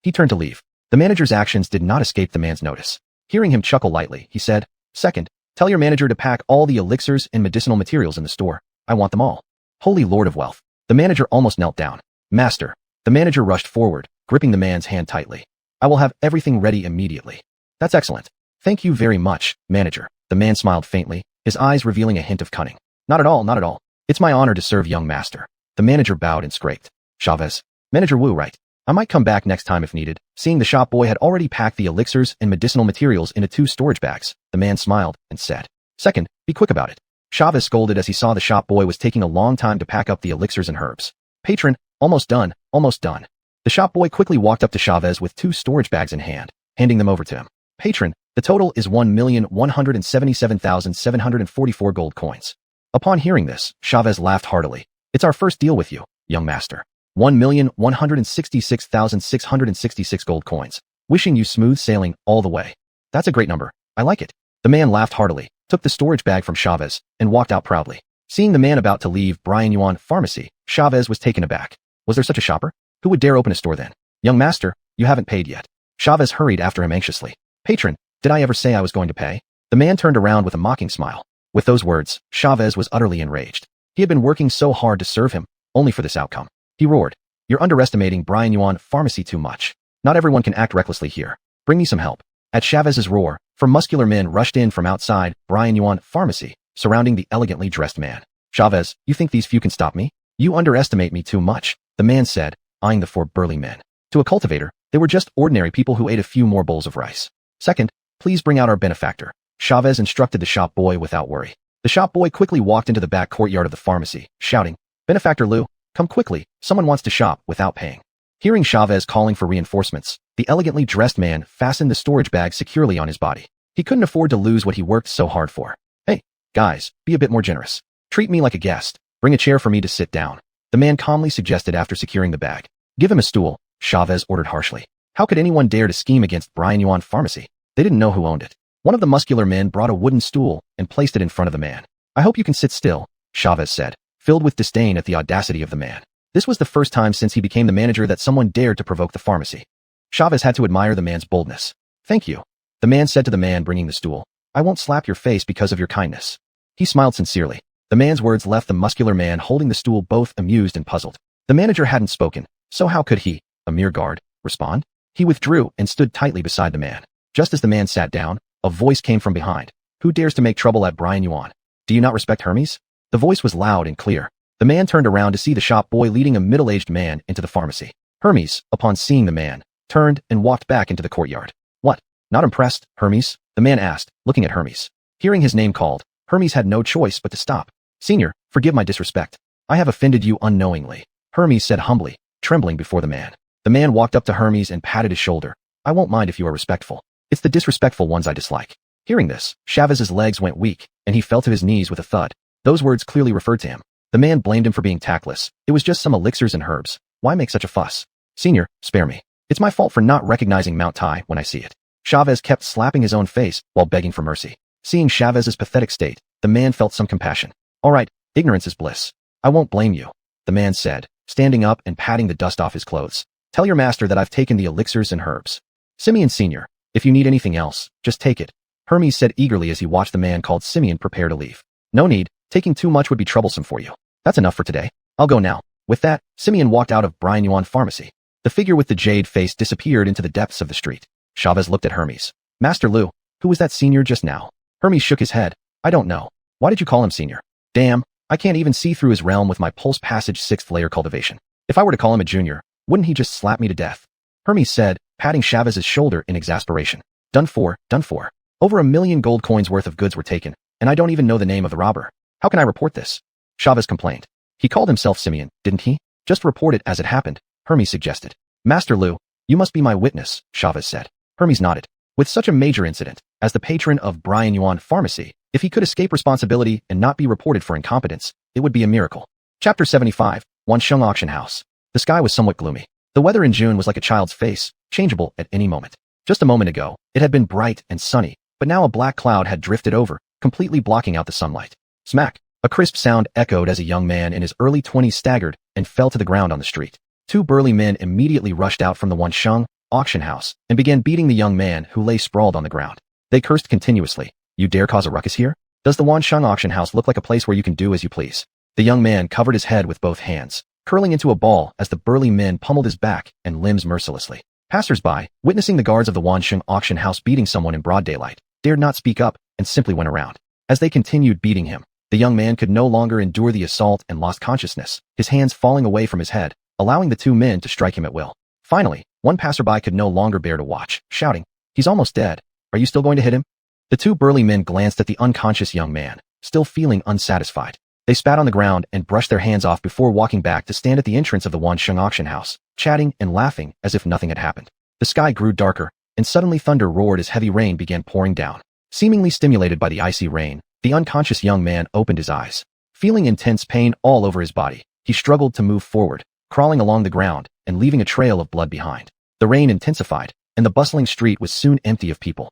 He turned to leave. The manager's actions did not escape the man's notice. Hearing him chuckle lightly, he said, "Second, tell your manager to pack all the elixirs and medicinal materials in the store. I want them all." Holy Lord of Wealth. The manager almost knelt down. "Master." The manager rushed forward, gripping the man's hand tightly. "I will have everything ready immediately." "That's excellent. Thank you very much, manager." The man smiled faintly, his eyes revealing a hint of cunning. "Not at all, not at all. It's my honor to serve, young master." The manager bowed and scraped. "Chavez. Manager Wu, right? I might come back next time if needed." Seeing the shop boy had already packed the elixirs and medicinal materials into 2 storage bags, the man smiled and said, "Second, be quick about it." Chavez scolded as he saw the shop boy was taking a long time to pack up the elixirs and herbs. "Patron, almost done, almost done." The shop boy quickly walked up to Chavez with 2 storage bags in hand, handing them over to him. "Patron, the total is 1,177,744 gold coins." Upon hearing this, Chavez laughed heartily. "It's our first deal with you, young master. 1,166,666 gold coins. Wishing you smooth sailing all the way." "That's a great number. I like it." The man laughed heartily, took the storage bag from Chavez, and walked out proudly. Seeing the man about to leave Brian Yuan Pharmacy, Chavez was taken aback. Was there such a shopper? Who would dare open a store then? "Young master, you haven't paid yet." Chavez hurried after him anxiously. "Patron, did I ever say I was going to pay?" The man turned around with a mocking smile. With those words, Chavez was utterly enraged. He had been working so hard to serve him, only for this outcome. He roared, "You're underestimating Brian Yuan Pharmacy too much. Not everyone can act recklessly here. Bring me some help." At Chavez's roar, 4 muscular men rushed in from outside Brian Yuan Pharmacy, surrounding the elegantly dressed man. "Chavez, you think these few can stop me? You underestimate me too much," the man said, eyeing the 4 burly men. To a cultivator, they were just ordinary people who ate a few more bowls of rice. "Second, please bring out our benefactor," Chavez instructed the shop boy without worry. The shop boy quickly walked into the back courtyard of the pharmacy, shouting, "Benefactor Liu, come quickly, someone wants to shop without paying." Hearing Chavez calling for reinforcements, the elegantly dressed man fastened the storage bag securely on his body. He couldn't afford to lose what he worked so hard for. "Hey, guys, be a bit more generous. Treat me like a guest. Bring a chair for me to sit down," the man calmly suggested after securing the bag. "Give him a stool," Chavez ordered harshly. How could anyone dare to scheme against Brian Yuan Pharmacy? They didn't know who owned it. One of the muscular men brought a wooden stool and placed it in front of the man. "I hope you can sit still," Chavez said, filled with disdain at the audacity of the man. This was the first time since he became the manager that someone dared to provoke the pharmacy. Chavez had to admire the man's boldness. "Thank you," the man said to the man bringing the stool. "I won't slap your face because of your kindness." He smiled sincerely. The man's words left the muscular man holding the stool both amused and puzzled. The manager hadn't spoken, so how could he, a mere guard, respond? He withdrew and stood tightly beside the man. Just as the man sat down, a voice came from behind. "Who dares to make trouble at Brian Yuan? Do you not respect Hermes?" The voice was loud and clear. The man turned around to see the shop boy leading a middle-aged man into the pharmacy. Hermes, upon seeing the man, turned and walked back into the courtyard. "What? Not impressed, Hermes?" the man asked, looking at Hermes. Hearing his name called, Hermes had no choice but to stop. "Senior, forgive my disrespect. I have offended you unknowingly," Hermes said humbly, trembling before the man. The man walked up to Hermes and patted his shoulder. "I won't mind if you are respectful. It's the disrespectful ones I dislike." Hearing this, Chavez's legs went weak, and he fell to his knees with a thud. Those words clearly referred to him. The man blamed him for being tactless. It was just some elixirs and herbs. Why make such a fuss? "Senior, spare me. It's my fault for not recognizing Mount Tai when I see it." Chavez kept slapping his own face while begging for mercy. Seeing Chavez's pathetic state, the man felt some compassion. "All right, ignorance is bliss. I won't blame you," the man said, standing up and patting the dust off his clothes. "Tell your master that I've taken the elixirs and herbs. Simeon Senior, if you need anything else, just take it," Hermes said eagerly as he watched the man called Simeon prepare to leave. "No need. Taking too much would be troublesome for you. That's enough for today. I'll go now." With that, Simeon walked out of Brian Yuan Pharmacy. The figure with the jade face disappeared into the depths of the street. Chavez looked at Hermes. "Master Liu, who was that senior just now?" Hermes shook his head. "I don't know. Why did you call him senior?" "Damn, I can't even see through his realm with my pulse passage 6th layer cultivation. If I were to call him a junior, wouldn't he just slap me to death?" Hermes said, patting Chavez's shoulder in exasperation. Done for, done for. Over 1,000,000 gold coins worth of goods were taken, and I don't even know the name of the robber. How can I report this?" Chavez complained. "He called himself Simeon, didn't he? Just report it as it happened," Hermes suggested. "Master Liu, You must be my witness, Chavez said. Hermes nodded. With such a major incident, as the patron of Brian Yuan Pharmacy, if he could escape responsibility and not be reported for incompetence, it would be a miracle. Chapter 75, Wansheng Auction House. The sky was somewhat gloomy. The weather in June was like a child's face, changeable at any moment. Just a moment ago, it had been bright and sunny, but now a black cloud had drifted over, completely blocking out the sunlight. Smack! A crisp sound echoed as a young man in his early 20s staggered and fell to the ground on the street. Two burly men immediately rushed out from the Wansheng auction house and began beating the young man who lay sprawled on the ground. They cursed continuously. You dare cause a ruckus here? Does the Wansheng auction house look like a place where you can do as you please? The young man covered his head with both hands, curling into a ball as the burly men pummeled his back and limbs mercilessly. Passers-by, witnessing the guards of the Wansheng auction house beating someone in broad daylight, dared not speak up and simply went around. As they continued beating him, the young man could no longer endure the assault and lost consciousness, his hands falling away from his head, allowing the two men to strike him at will. Finally, one passerby could no longer bear to watch, shouting, "He's almost dead. Are you still going to hit him?" The two burly men glanced at the unconscious young man, still feeling unsatisfied. They spat on the ground and brushed their hands off before walking back to stand at the entrance of the Wansheng auction house, chatting and laughing as if nothing had happened. The sky grew darker, and suddenly thunder roared as heavy rain began pouring down. Seemingly stimulated by the icy rain, the unconscious young man opened his eyes. Feeling intense pain all over his body, he struggled to move forward, crawling along the ground and leaving a trail of blood behind. The rain intensified, and the bustling street was soon empty of people.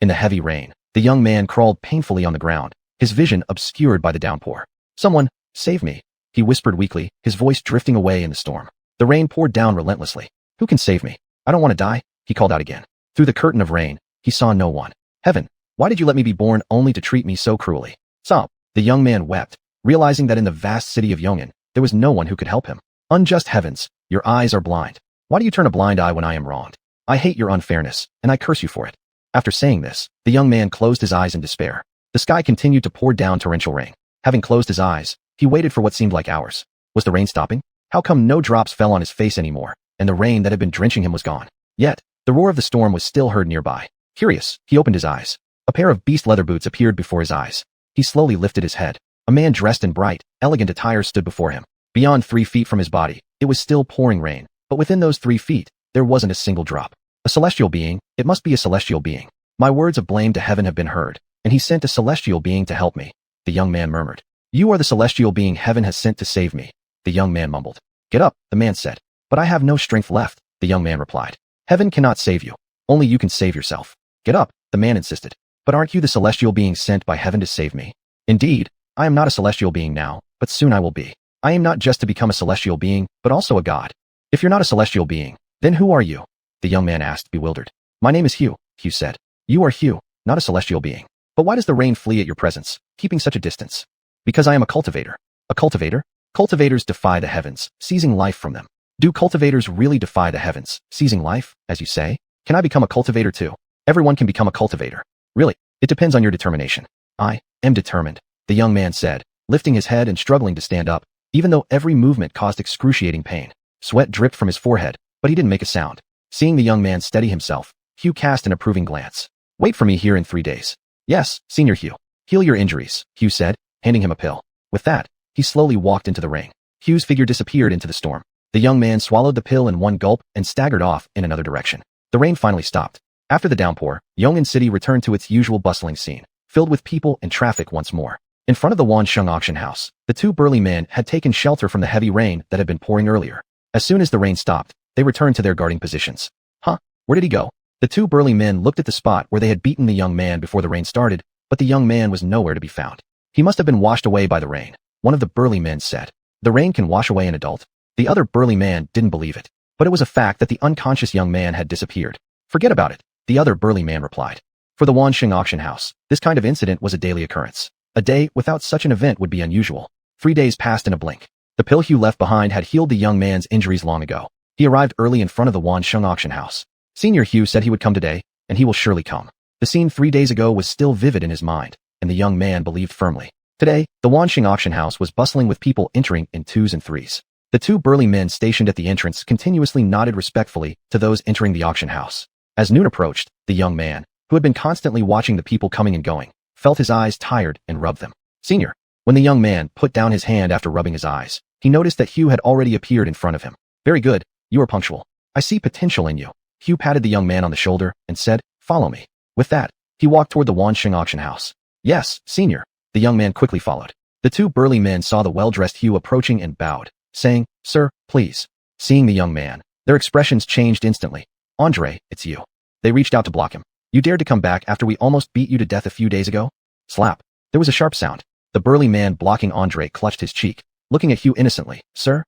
In the heavy rain, the young man crawled painfully on the ground, his vision obscured by the downpour. "Someone, save me," he whispered weakly, his voice drifting away in the storm. The rain poured down relentlessly. "Who can save me? I don't want to die," he called out again. Through the curtain of rain, he saw no one. "Heaven, why did you let me be born only to treat me so cruelly?" Sob. The young man wept, realizing that in the vast city of Yongin, there was no one who could help him. "Unjust heavens, your eyes are blind. Why do you turn a blind eye when I am wronged? I hate your unfairness, and I curse you for it." After saying this, the young man closed his eyes in despair. The sky continued to pour down torrential rain. Having closed his eyes, he waited for what seemed like hours. Was the rain stopping? How come no drops fell on his face anymore, and the rain that had been drenching him was gone? Yet, the roar of the storm was still heard nearby. Curious, he opened his eyes. A pair of beast leather boots appeared before his eyes. He slowly lifted his head. A man dressed in bright, elegant attire stood before him. Beyond 3 feet from his body, it was still pouring rain, but within those 3 feet, there wasn't a single drop. A celestial being, it must be a celestial being. My words of blame to heaven have been heard, and he sent a celestial being to help me, the young man murmured. You are the celestial being heaven has sent to save me, the young man mumbled. Get up, the man said. But I have no strength left, the young man replied. Heaven cannot save you. Only you can save yourself. Get up, the man insisted. But aren't you the celestial being sent by heaven to save me? Indeed, I am not a celestial being now, but soon I will be. I aim not just to become a celestial being, but also a god. If you're not a celestial being, then who are you? The young man asked, bewildered. My name is Hugh, Hugh said. You are Hugh, not a celestial being. But why does the rain flee at your presence, keeping such a distance? Because I am a cultivator. A cultivator? Cultivators defy the heavens, seizing life from them. Do cultivators really defy the heavens, seizing life, as you say? Can I become a cultivator too? Everyone can become a cultivator. Really, it depends on your determination. I am determined, the young man said, lifting his head and struggling to stand up, even though every movement caused excruciating pain. Sweat dripped from his forehead, but he didn't make a sound. Seeing the young man steady himself, Hugh cast an approving glance. Wait for me here in 3 days. Yes, Senior Hugh. Heal your injuries, Hugh said, handing him a pill. With that, he slowly walked into the ring. Hugh's figure disappeared into the storm. The young man swallowed the pill in one gulp and staggered off in another direction. The rain finally stopped. After the downpour, Yongin City returned to its usual bustling scene, filled with people and traffic once more. In front of the Wansheng auction house, the two burly men had taken shelter from the heavy rain that had been pouring earlier. As soon as the rain stopped, they returned to their guarding positions. Huh? Where did he go? The two burly men looked at the spot where they had beaten the young man before the rain started, but the young man was nowhere to be found. He must have been washed away by the rain, one of the burly men said. The rain can wash away an adult. The other burly man didn't believe it, but it was a fact that the unconscious young man had disappeared. Forget about it, the other burly man replied. For the Wansheng auction house, this kind of incident was a daily occurrence. A day without such an event would be unusual. 3 days passed in a blink. The pill Hugh left behind had healed the young man's injuries long ago. He arrived early in front of the Wansheng auction house. Senior Hugh said he would come today, and he will surely come. The scene 3 days ago was still vivid in his mind, and the young man believed firmly. Today, the Wansheng auction house was bustling with people entering in 2s and 3s. The two burly men stationed at the entrance continuously nodded respectfully to those entering the auction house. As noon approached, the young man, who had been constantly watching the people coming and going, felt his eyes tired and rubbed them. Senior. When the young man put down his hand after rubbing his eyes, he noticed that Hugh had already appeared in front of him. Very good, you are punctual. I see potential in you. Hugh patted the young man on the shoulder and said, follow me. With that, he walked toward the Wansheng auction house. Yes, senior. The young man quickly followed. The two burly men saw the well-dressed Hugh approaching and bowed, saying, sir, please. Seeing the young man, their expressions changed instantly. Andre, it's you. They reached out to block him. You dared to come back after we almost beat you to death a few days ago? Slap. There was a sharp sound. The burly man blocking Andre clutched his cheek, looking at Hugh innocently. Sir?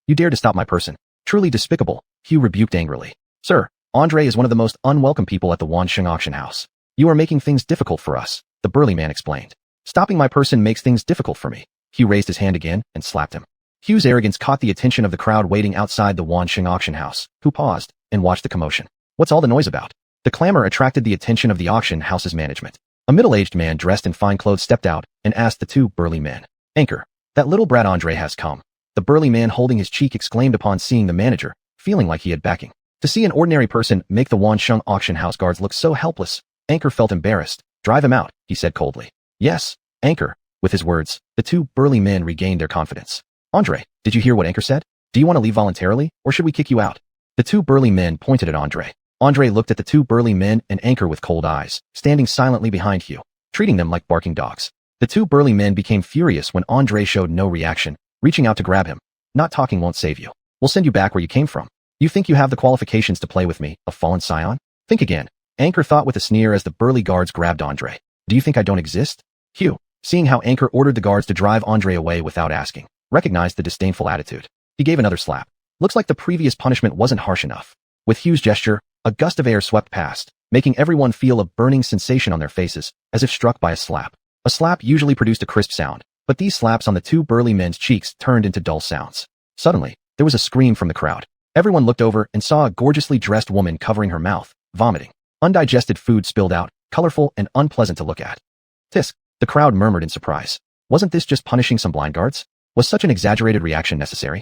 You dared to stop my person. Truly despicable, Hugh rebuked angrily. Sir, Andre is one of the most unwelcome people at the Wansheng auction house. You are making things difficult for us, the burly man explained. Stopping my person makes things difficult for me. Hugh raised his hand again and slapped him. Hugh's arrogance caught the attention of the crowd waiting outside the Wansheng auction house, who paused and watched the commotion. What's all the noise about? The clamor attracted the attention of the auction house's management. A middle-aged man dressed in fine clothes stepped out and asked the two burly men. Anchor, that little brat Andre has come. The burly man holding his cheek exclaimed upon seeing the manager, feeling like he had backing. To see an ordinary person make the Wansheng auction house guards look so helpless, Anchor felt embarrassed. Drive him out, he said coldly. Yes, Anchor. With his words, the two burly men regained their confidence. Andre, did you hear what Anchor said? Do you want to leave voluntarily, or should we kick you out? The two burly men pointed at Andre. Andre looked at the two burly men and Anchor with cold eyes, standing silently behind Hugh, treating them like barking dogs. The two burly men became furious when Andre showed no reaction, reaching out to grab him. Not talking won't save you. We'll send you back where you came from. You think you have the qualifications to play with me, a fallen scion? Think again. Anchor thought with a sneer as the burly guards grabbed Andre. Do you think I don't exist? Hugh, seeing how Anchor ordered the guards to drive Andre away without asking, recognized the disdainful attitude. He gave another slap. Looks like the previous punishment wasn't harsh enough. With Hugh's gesture, a gust of air swept past, making everyone feel a burning sensation on their faces, as if struck by a slap. A slap usually produced a crisp sound, but these slaps on the two burly men's cheeks turned into dull sounds. Suddenly, there was a scream from the crowd. Everyone looked over and saw a gorgeously dressed woman covering her mouth, vomiting. Undigested food spilled out, colorful and unpleasant to look at. Tisk, the crowd murmured in surprise. Wasn't this just punishing some blind guards? Was such an exaggerated reaction necessary?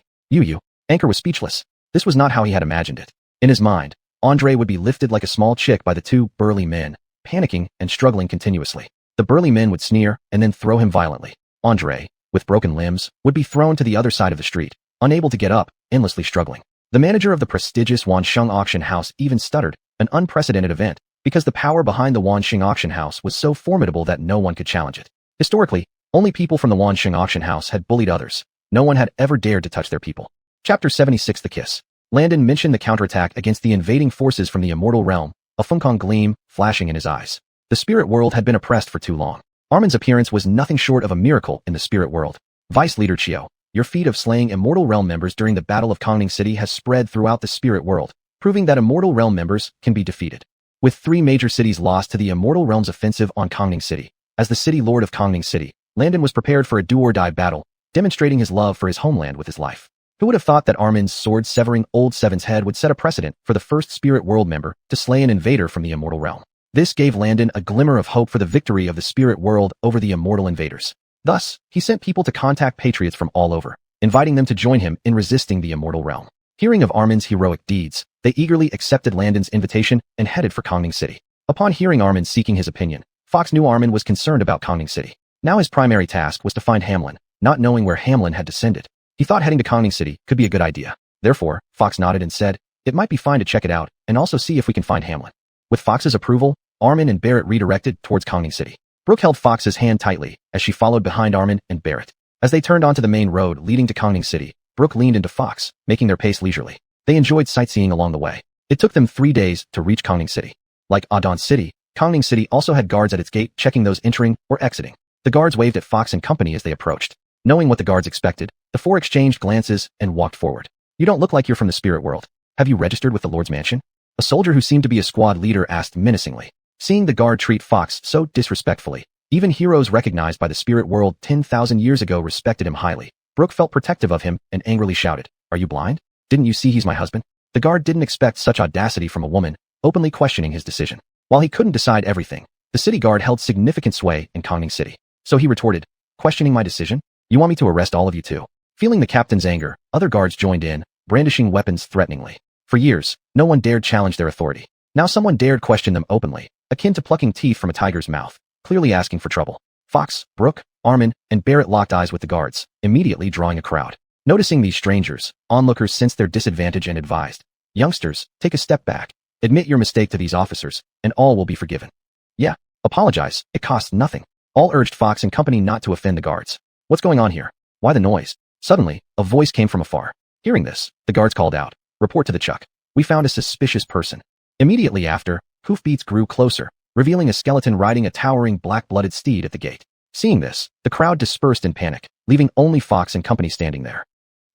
Anchor was speechless. This was not how he had imagined it. In his mind, Andre would be lifted like a small chick by the two burly men, panicking and struggling continuously. The burly men would sneer and then throw him violently. Andre, with broken limbs, would be thrown to the other side of the street, unable to get up, endlessly struggling. The manager of the prestigious Wansheng auction house even stuttered, an unprecedented event, because the power behind the Wansheng auction house was so formidable that no one could challenge it. Historically, only people from the Wansheng auction house had bullied others. No one had ever dared to touch their people. Chapter 76 The Kiss. Landon mentioned the counterattack against the invading forces from the immortal realm, a Funkong gleam flashing in his eyes. The spirit world had been oppressed for too long. Armin's appearance was nothing short of a miracle in the spirit world. Vice Leader Chio, your feat of slaying immortal realm members during the Battle of Kongning City has spread throughout the spirit world, proving that immortal realm members can be defeated. With 3 major cities lost to the immortal realm's offensive on Kongning City, as the city lord of Kongning City, Landon was prepared for a do-or-die battle, demonstrating his love for his homeland with his life. Who would have thought that Armin's sword-severing Old Seven's head would set a precedent for the first spirit world member to slay an invader from the immortal realm? This gave Landon a glimmer of hope for the victory of the spirit world over the immortal invaders. Thus, he sent people to contact patriots from all over, inviting them to join him in resisting the immortal realm. Hearing of Armin's heroic deeds, they eagerly accepted Landon's invitation and headed for Kongning City. Upon hearing Armin seeking his opinion, Fox knew Armin was concerned about Kongning City. Now his primary task was to find Hamlin, not knowing where Hamlin had descended. He thought heading to Kongning City could be a good idea. Therefore, Fox nodded and said, it might be fine to check it out and also see if we can find Hamlin. With Fox's approval, Armin and Barrett redirected towards Kongning City. Brooke held Fox's hand tightly as she followed behind Armin and Barrett. As they turned onto the main road leading to Kongning City, Brooke leaned into Fox, making their pace leisurely. They enjoyed sightseeing along the way. It took them 3 days to reach Kongning City. Like Adon City, Kongning City also had guards at its gate checking those entering or exiting. The guards waved at Fox and company as they approached. Knowing what the guards expected, the 4 exchanged glances and walked forward. You don't look like you're from the spirit world. Have you registered with the Lord's mansion? A soldier who seemed to be a squad leader asked menacingly. Seeing the guard treat Fox so disrespectfully, even heroes recognized by the spirit world 10,000 years ago respected him highly. Brooke felt protective of him and angrily shouted, are you blind? Didn't you see he's my husband? The guard didn't expect such audacity from a woman, openly questioning his decision. While he couldn't decide everything, the city guard held significant sway in Kongning City. So he retorted, questioning my decision? You want me to arrest all of you too? Feeling the captain's anger, other guards joined in, brandishing weapons threateningly. For years, no one dared challenge their authority. Now someone dared question them openly, akin to plucking teeth from a tiger's mouth, clearly asking for trouble. Fox, Brooke, Armin, and Barrett locked eyes with the guards, immediately drawing a crowd. Noticing these strangers, onlookers sensed their disadvantage and advised, Youngsters, take a step back. Admit your mistake to these officers, and all will be forgiven. Yeah, apologize, it costs nothing. All urged Fox and company not to offend the guards. What's going on here? Why the noise? Suddenly, a voice came from afar. Hearing this, the guards called out, "Report to the Chuck. We found a suspicious person." Immediately after, hoofbeats grew closer, revealing a skeleton riding a towering black-blooded steed at the gate. Seeing this, the crowd dispersed in panic, leaving only Fox and company standing there.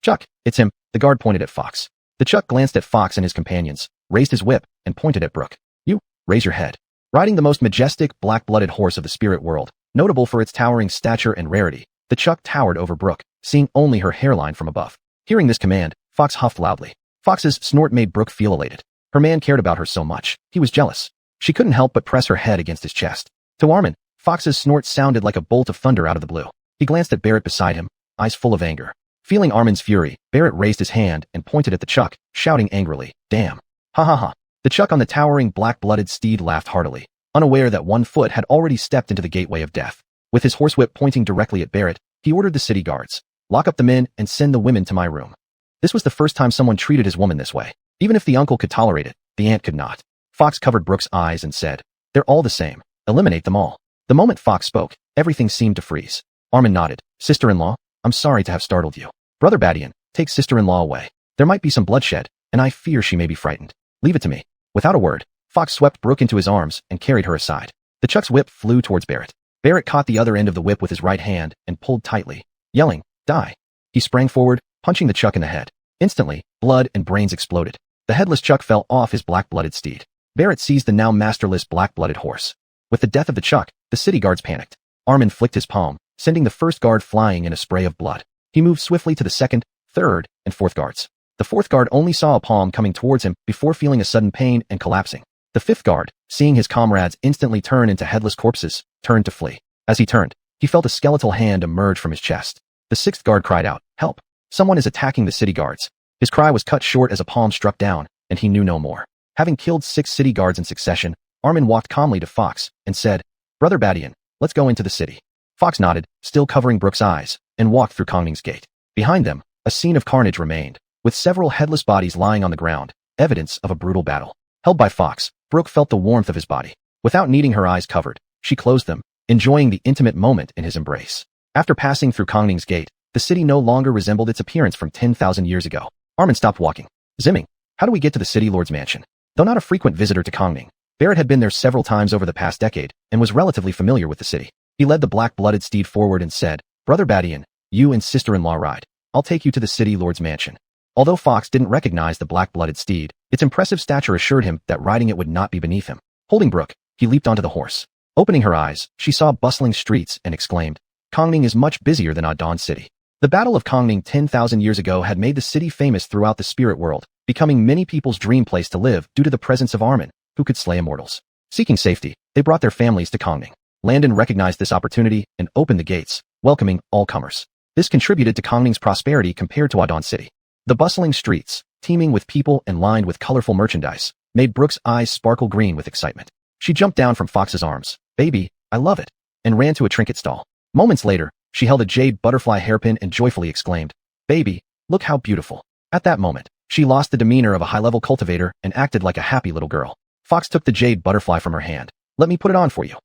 "Chuck, it's him," the guard pointed at Fox. The Chuck glanced at Fox and his companions, raised his whip, and pointed at Brooke. "You, raise your head." Riding the most majestic, black-blooded horse of the spirit world, notable for its towering stature and rarity, the Chuck towered over Brooke, seeing only her hairline from above. Hearing this command, Fox huffed loudly. Fox's snort made Brooke feel elated. Her man cared about her so much, he was jealous. She couldn't help but press her head against his chest. To Armin, Fox's snort sounded like a bolt of thunder out of the blue. He glanced at Barrett beside him, eyes full of anger. Feeling Armin's fury, Barrett raised his hand and pointed at the Chuck, shouting angrily, "Damn. Ha ha ha." The Chuck on the towering black-blooded steed laughed heartily, unaware that one foot had already stepped into the gateway of death. With his horsewhip pointing directly at Barrett, he ordered the city guards, "Lock up the men and send the women to my room." This was the first time someone treated his woman this way. Even if the uncle could tolerate it, the aunt could not. Fox covered Brooke's eyes and said, "They're all the same. Eliminate them all." The moment Fox spoke, everything seemed to freeze. Armin nodded. "Sister-in-law, I'm sorry to have startled you. Brother Badian, take sister-in-law away. There might be some bloodshed, and I fear she may be frightened. Leave it to me." Without a word, Fox swept Brooke into his arms and carried her aside. The Chuck's whip flew towards Barrett. Barrett caught the other end of the whip with his right hand and pulled tightly, yelling, "Die." He sprang forward, punching the Chuck in the head. Instantly, blood and brains exploded. The headless Chuck fell off his black-blooded steed. Barrett seized the now masterless black-blooded horse. With the death of the Chuck, the city guards panicked. Armin flicked his palm, sending the first guard flying in a spray of blood. He moved swiftly to the second, third, and fourth guards. The fourth guard only saw a palm coming towards him before feeling a sudden pain and collapsing. The fifth guard, seeing his comrades instantly turn into headless corpses, turned to flee. As he turned, he felt a skeletal hand emerge from his chest. The sixth guard cried out, "Help! Someone is attacking the city guards." His cry was cut short as a palm struck down, and he knew no more. Having killed 6 city guards in succession, Armin walked calmly to Fox and said, "Brother Badian, let's go into the city." Fox nodded, still covering Brooke's eyes, and walked through Kongning's gate. Behind them, a scene of carnage remained, with several headless bodies lying on the ground, evidence of a brutal battle. Held by Fox, Brooke felt the warmth of his body. Without needing her eyes covered, she closed them, enjoying the intimate moment in his embrace. After passing through Kongning's gate, the city no longer resembled its appearance from 10,000 years ago. Armin stopped walking. "Zimming, how do we get to the city lord's mansion?" Though not a frequent visitor to Kongning, Barrett had been there several times over the past decade and was relatively familiar with the city. He led the black-blooded steed forward and said, "Brother Badian, you and sister-in-law ride. I'll take you to the city lord's mansion." Although Fox didn't recognize the black-blooded steed, its impressive stature assured him that riding it would not be beneath him. Holding Brooke, he leaped onto the horse. Opening her eyes, she saw bustling streets and exclaimed, "Kongning is much busier than Adon City." The Battle of Kongning 10,000 years ago had made the city famous throughout the spirit world, becoming many people's dream place to live due to the presence of Armin, who could slay immortals. Seeking safety, they brought their families to Kongning. Landon recognized this opportunity and opened the gates, welcoming all comers. This contributed to Kongning's prosperity compared to Adon City. The bustling streets, teeming with people and lined with colorful merchandise, made Brooke's eyes sparkle green with excitement. She jumped down from Fox's arms, "Baby, I love it," and ran to a trinket stall. Moments later, she held a jade butterfly hairpin and joyfully exclaimed, "Baby, look how beautiful." At that moment, she lost the demeanor of a high-level cultivator and acted like a happy little girl. Fox took the jade butterfly from her hand. "Let me put it on for you."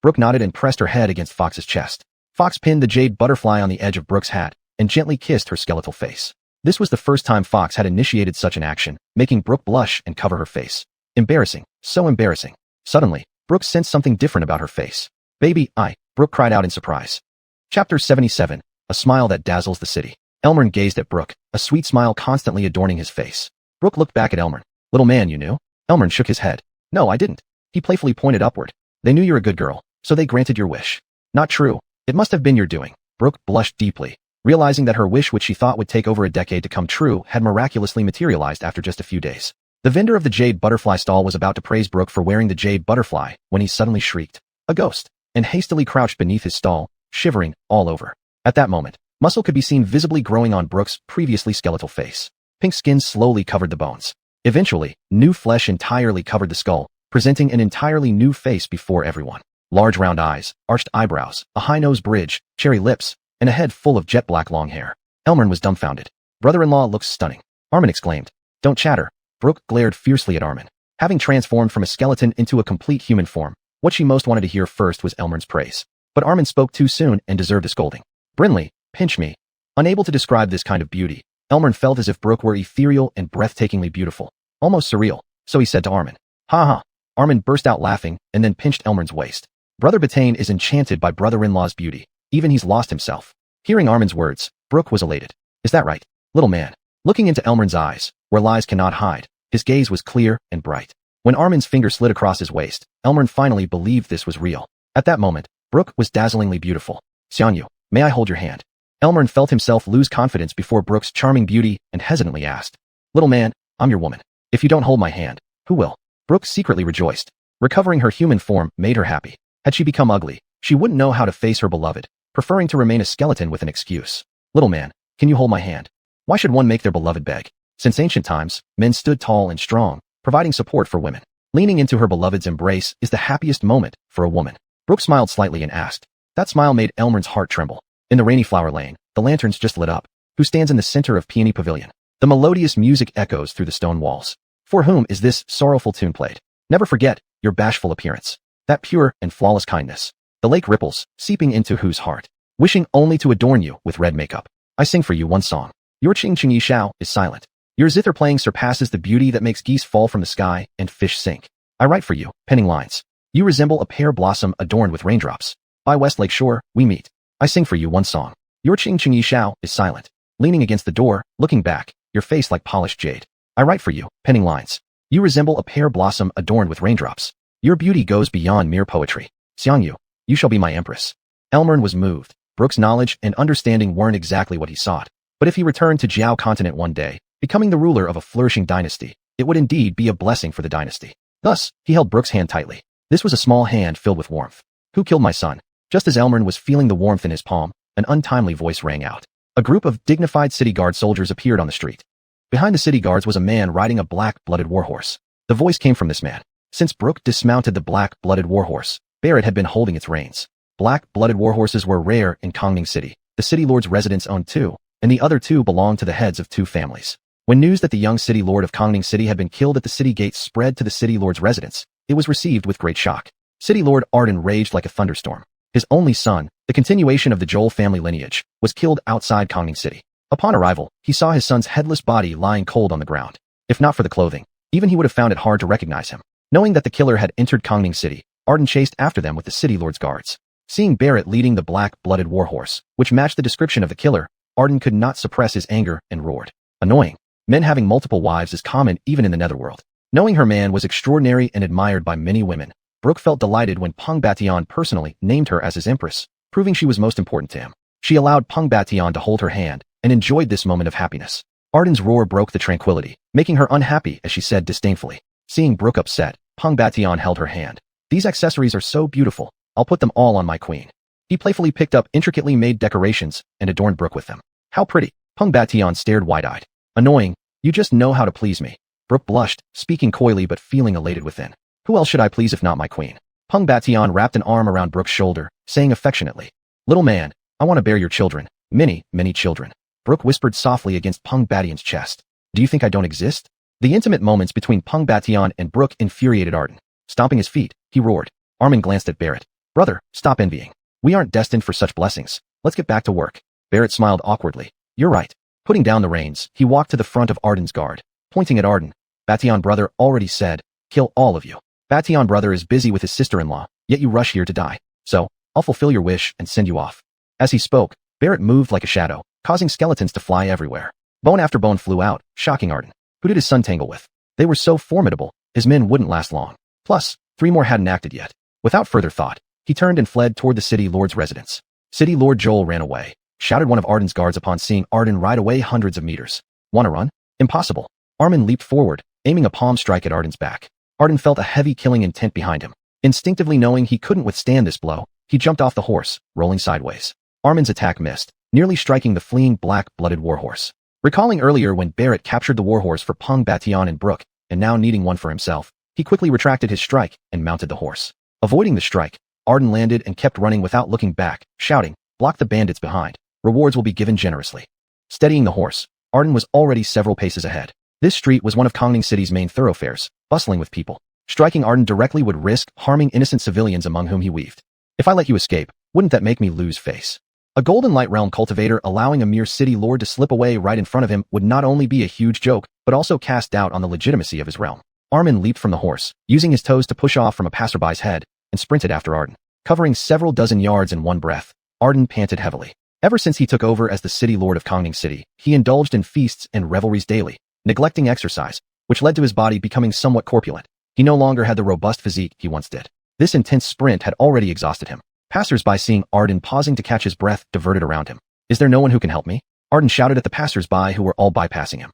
Brooke nodded and pressed her head against Fox's chest. Fox pinned the jade butterfly on the edge of Brooke's hat and gently kissed her skeletal face. This was the first time Fox had initiated such an action, making Brooke blush and cover her face. Embarrassing, so embarrassing. Suddenly, Brooke sensed something different about her face. "Baby, Brooke cried out in surprise. Chapter 77, A Smile That Dazzles the City. Elmern gazed at Brooke, a sweet smile constantly adorning his face. Brooke looked back at Elmern. "Little man, you knew?" Elmern shook his head. "No, I didn't." He playfully pointed upward. "They knew you're a good girl, so they granted your wish." "Not true. It must have been your doing." Brooke blushed deeply, realizing that her wish, which she thought would take over a decade to come true, had miraculously materialized after just a few days. The vendor of the jade butterfly stall was about to praise Brooke for wearing the jade butterfly when he suddenly shrieked, "A ghost!" and hastily crouched beneath his stall, shivering all over. At that moment, muscle could be seen visibly growing on Brooke's previously skeletal face. Pink skin slowly covered the bones. Eventually, new flesh entirely covered the skull, presenting an entirely new face before everyone. Large round eyes, arched eyebrows, a high nose bridge, cherry lips, and a head full of jet black long hair. Elmern was dumbfounded. "Brother-in-law looks stunning," Armin exclaimed. "Don't chatter. Brooke glared fiercely at Armin. Having transformed from a skeleton into a complete human form, what she most wanted to hear first was Elmer's praise. But Armin spoke too soon and deserved a scolding. Brinley, pinch me. Unable to describe this kind of beauty, Elmer felt as if Brooke were ethereal and breathtakingly beautiful, almost surreal, so he said to Armin, "Ha ha." Armin burst out laughing and then pinched Elmer's waist. Brother Bethane is enchanted by brother-in-law's beauty. Even he's lost himself. Hearing Armin's words, Brooke was elated. Is that right, little man? Looking into Elmer's eyes, where lies cannot hide, his gaze was clear and bright. When Armin's finger slid across his waist, Elmer finally believed this was real. At that moment, Brooke was dazzlingly beautiful. Xianyu, may I hold your hand? Elmer felt himself lose confidence before Brooke's charming beauty and hesitantly asked, "Little man, I'm your woman. If you don't hold my hand, who will?" Brooke secretly rejoiced. Recovering her human form made her happy. Had she become ugly, she wouldn't know how to face her beloved, preferring to remain a skeleton with an excuse. "Little man, can you hold my hand?" Why should one make their beloved beg? Since ancient times, men stood tall and strong, providing support for women. Leaning into her beloved's embrace is the happiest moment for a woman. Brooke smiled slightly and asked. That smile made Elmer's heart tremble. In the rainy flower lane, the lanterns just lit up. Who stands in the center of Peony Pavilion? The melodious music echoes through the stone walls. For whom is this sorrowful tune played? Never forget your bashful appearance. That pure and flawless kindness. The lake ripples, seeping into whose heart, wishing only to adorn you with red makeup. I sing for you one song. Your Ching Ching Yi Shao is silent. Your zither playing surpasses the beauty that makes geese fall from the sky and fish sink. I write for you, penning lines. You resemble a pear blossom adorned with raindrops. By Westlake Shore, we meet. I sing for you one song. Your Ching Ching Yi Shao is silent. Leaning against the door, looking back, your face like polished jade. I write for you, penning lines. You resemble a pear blossom adorned with raindrops. Your beauty goes beyond mere poetry. Xiangyu, you shall be my empress. Elmern was moved. Brooke's knowledge and understanding weren't exactly what he sought. But if he returned to Jiao continent one day, becoming the ruler of a flourishing dynasty, it would indeed be a blessing for the dynasty. Thus, he held Brooke's hand tightly. This was a small hand filled with warmth. Who killed my son? Just as Elmern was feeling the warmth in his palm, an untimely voice rang out. A group of dignified city guard soldiers appeared on the street. Behind the city guards was a man riding a black-blooded warhorse. The voice came from this man. Since Brooke dismounted the black-blooded warhorse, Barrett had been holding its reins. Black-blooded warhorses were rare in Kongning City. The city lord's residence owned two, and the other two belonged to the heads of two families. When news that the young city lord of Kongning City had been killed at the city gates spread to the city lord's residence, it was received with great shock. City Lord Arden raged like a thunderstorm. His only son, the continuation of the Joel family lineage, was killed outside Kongning City. Upon arrival, he saw his son's headless body lying cold on the ground. If not for the clothing, even he would have found it hard to recognize him. Knowing that the killer had entered Kongning City, Arden chased after them with the city lord's guards. Seeing Barrett leading the black-blooded warhorse, which matched the description of the killer, Arden could not suppress his anger and roared. Annoying. Men having multiple wives is common even in the netherworld. Knowing her man was extraordinary and admired by many women, Brooke felt delighted when Peng Bation personally named her as his empress, proving she was most important to him. She allowed Peng Bation to hold her hand and enjoyed this moment of happiness. Arden's roar broke the tranquility, making her unhappy as she said disdainfully. Seeing Brooke upset, Peng Bation held her hand. These accessories are so beautiful, I'll put them all on my queen. He playfully picked up intricately made decorations and adorned Brooke with them. How pretty. Peng Bation stared wide-eyed. Annoying, you just know how to please me. Brooke blushed, speaking coyly but feeling elated within. Who else should I please if not my queen? Peng Bation wrapped an arm around Brooke's shoulder, saying affectionately, Little man, I want to bear your children, many, many children. Brooke whispered softly against Peng Bation's chest. Do you think I don't exist? The intimate moments between Peng Bation and Brooke infuriated Arden. Stomping his feet, he roared. Armin glanced at Barrett. Brother, stop envying. We aren't destined for such blessings. Let's get back to work. Barrett smiled awkwardly. You're right. Putting down the reins, he walked to the front of Arden's guard. Pointing at Arden, Bation brother already said, kill all of you. Bation brother is busy with his sister-in-law, yet you rush here to die. So, I'll fulfill your wish and send you off. As he spoke, Barrett moved like a shadow, causing skeletons to fly everywhere. Bone after bone flew out, shocking Arden. Who did his son tangle with? They were so formidable, his men wouldn't last long. Plus, 3 more hadn't acted yet. Without further thought, he turned and fled toward the city lord's residence. City Lord Joel ran away, shouted one of Arden's guards upon seeing Arden ride away hundreds of meters. Wanna run? Impossible. Armin leaped forward, aiming a palm strike at Arden's back. Arden felt a heavy killing intent behind him. Instinctively knowing he couldn't withstand this blow, he jumped off the horse, rolling sideways. Armin's attack missed, nearly striking the fleeing black-blooded warhorse. Recalling earlier when Barrett captured the warhorse for Peng Bation and Brooke, and now needing one for himself, he quickly retracted his strike and mounted the horse. Avoiding the strike, Arden landed and kept running without looking back, shouting, block the bandits behind. Rewards will be given generously. Steadying the horse, Arden was already several paces ahead. This street was one of Kongning City's main thoroughfares, bustling with people. Striking Arden directly would risk harming innocent civilians among whom he weaved. If I let you escape, wouldn't that make me lose face? A Golden Light Realm cultivator allowing a mere city lord to slip away right in front of him would not only be a huge joke, but also cast doubt on the legitimacy of his realm. Armin leaped from the horse, using his toes to push off from a passerby's head, and sprinted after Arden. Covering several dozen yards in one breath, Arden panted heavily. Ever since he took over as the city lord of Kongning City, he indulged in feasts and revelries daily, neglecting exercise, which led to his body becoming somewhat corpulent. He no longer had the robust physique he once did. This intense sprint had already exhausted him. Passers-by seeing Arden pausing to catch his breath diverted around him. Is there no one who can help me? Arden shouted at the passers-by who were all bypassing him.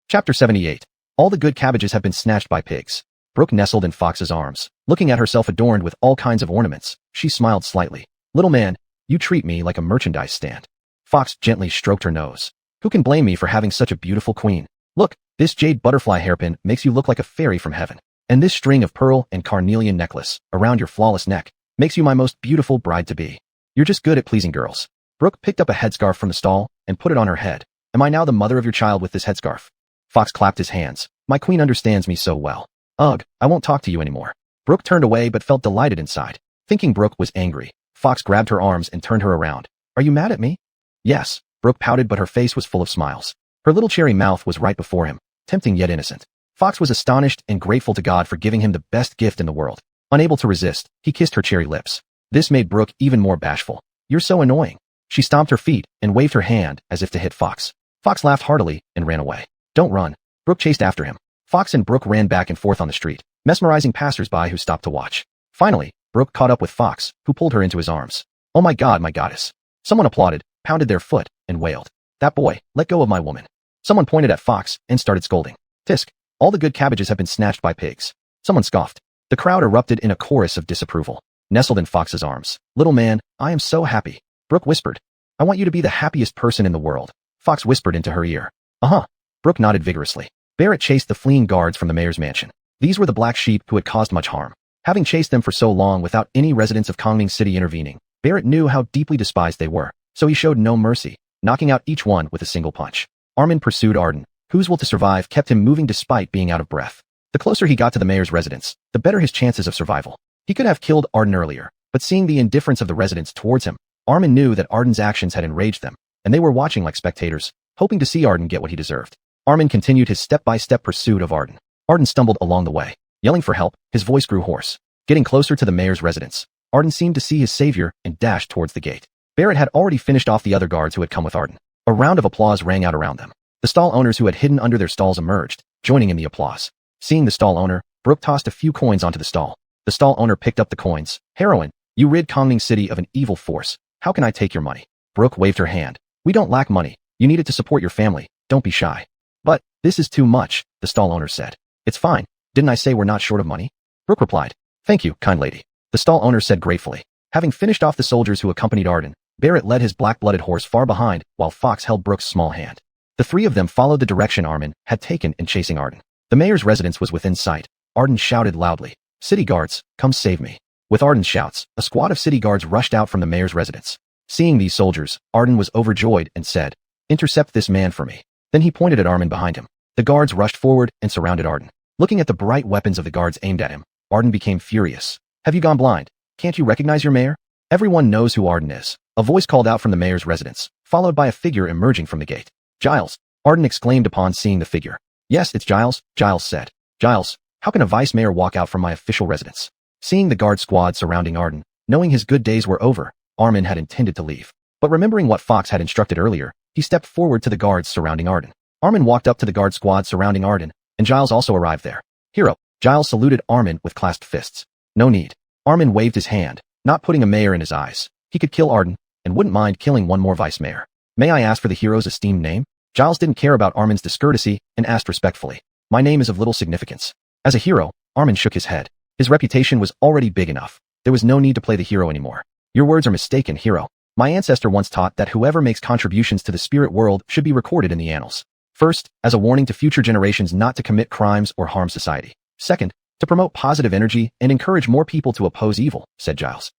Chapter 78. All the good cabbages have been snatched by pigs. Brooke nestled in Fox's arms. Looking at herself adorned with all kinds of ornaments, she smiled slightly. Little man, you treat me like a merchandise stand. Fox gently stroked her nose. Who can blame me for having such a beautiful queen? Look, this jade butterfly hairpin makes you look like a fairy from heaven. And this string of pearl and carnelian necklace around your flawless neck makes you my most beautiful bride-to-be. You're just good at pleasing girls. Brooke picked up a headscarf from the stall and put it on her head. Am I now the mother of your child with this headscarf? Fox clapped his hands. My queen understands me so well. Ugh, I won't talk to you anymore. Brooke turned away but felt delighted inside. Thinking Brooke was angry, Fox grabbed her arms and turned her around. Are you mad at me? Yes. Brooke pouted but her face was full of smiles. Her little cherry mouth was right before him, tempting yet innocent. Fox was astonished and grateful to God for giving him the best gift in the world. Unable to resist, he kissed her cherry lips. This made Brooke even more bashful. You're so annoying. She stomped her feet and waved her hand as if to hit Fox. Fox laughed heartily and ran away. Don't run. Brooke chased after him. Fox and Brooke ran back and forth on the street, mesmerizing passers-by who stopped to watch. Finally, Brooke caught up with Fox, who pulled her into his arms. Oh my God, my goddess. Someone applauded, pounded their foot, and wailed. That boy, let go of my woman. Someone pointed at Fox and started scolding. Tisk. All the good cabbages have been snatched by pigs. Someone scoffed. The crowd erupted in a chorus of disapproval. Nestled in Fox's arms. Little man, I am so happy. Brooke whispered. I want you to be the happiest person in the world. Fox whispered into her ear. Uh-huh. Brooke nodded vigorously. Barrett chased the fleeing guards from the mayor's mansion. These were the black sheep who had caused much harm. Having chased them for so long without any residents of Kongning City intervening, Barrett knew how deeply despised they were, so he showed no mercy, knocking out each one with a single punch. Armin pursued Arden, whose will to survive kept him moving despite being out of breath. The closer he got to the mayor's residence, the better his chances of survival. He could have killed Arden earlier, but seeing the indifference of the residents towards him, Armin knew that Arden's actions had enraged them, and they were watching like spectators, hoping to see Arden get what he deserved. Armin continued his step-by-step pursuit of Arden. Arden stumbled along the way. Yelling for help, his voice grew hoarse. Getting closer to the mayor's residence, Arden seemed to see his savior and dashed towards the gate. Barrett had already finished off the other guards who had come with Arden. A round of applause rang out around them. The stall owners who had hidden under their stalls emerged, joining in the applause. Seeing the stall owner, Brooke tossed a few coins onto the stall. The stall owner picked up the coins. Heroine, you rid Kongning City of an evil force. How can I take your money? Brooke waved her hand. We don't lack money. You need it to support your family. Don't be shy. But, this is too much, the stall owner said. It's fine. Didn't I say we're not short of money? Brooke replied. Thank you, kind lady. The stall owner said gratefully. Having finished off the soldiers who accompanied Arden, Barrett led his black-blooded horse far behind, while Fox held Brooke's small hand. The three of them followed the direction Armin had taken in chasing Arden. The mayor's residence was within sight. Arden shouted loudly. City guards, come save me. With Arden's shouts, a squad of city guards rushed out from the mayor's residence. Seeing these soldiers, Arden was overjoyed and said, Intercept this man for me. Then he pointed at Armin behind him. The guards rushed forward and surrounded Arden. Looking at the bright weapons of the guards aimed at him, Arden became furious. Have you gone blind? Can't you recognize your mayor? Everyone knows who Arden is. A voice called out from the mayor's residence, followed by a figure emerging from the gate. Giles, Arden exclaimed upon seeing the figure. Yes, it's Giles, Giles said. Giles, how can a vice mayor walk out from my official residence? Seeing the guard squad surrounding Arden, knowing his good days were over, Armin had intended to leave. But remembering what Fox had instructed earlier, he stepped forward to the guards surrounding Arden. Armin walked up to the guard squad surrounding Arden, and Giles also arrived there. Hero, Giles saluted Armin with clasped fists. No need. Armin waved his hand, not putting a mayor in his eyes. He could kill Arden, and wouldn't mind killing one more vice mayor. May I ask for the hero's esteemed name? Giles didn't care about Armin's discourtesy and asked respectfully. My name is of little significance. As a hero, Armin shook his head. His reputation was already big enough. There was no need to play the hero anymore. Your words are mistaken, hero. My ancestor once taught that whoever makes contributions to the spirit world should be recorded in the annals. First, as a warning to future generations not to commit crimes or harm society. Second, to promote positive energy and encourage more people to oppose evil, said Giles.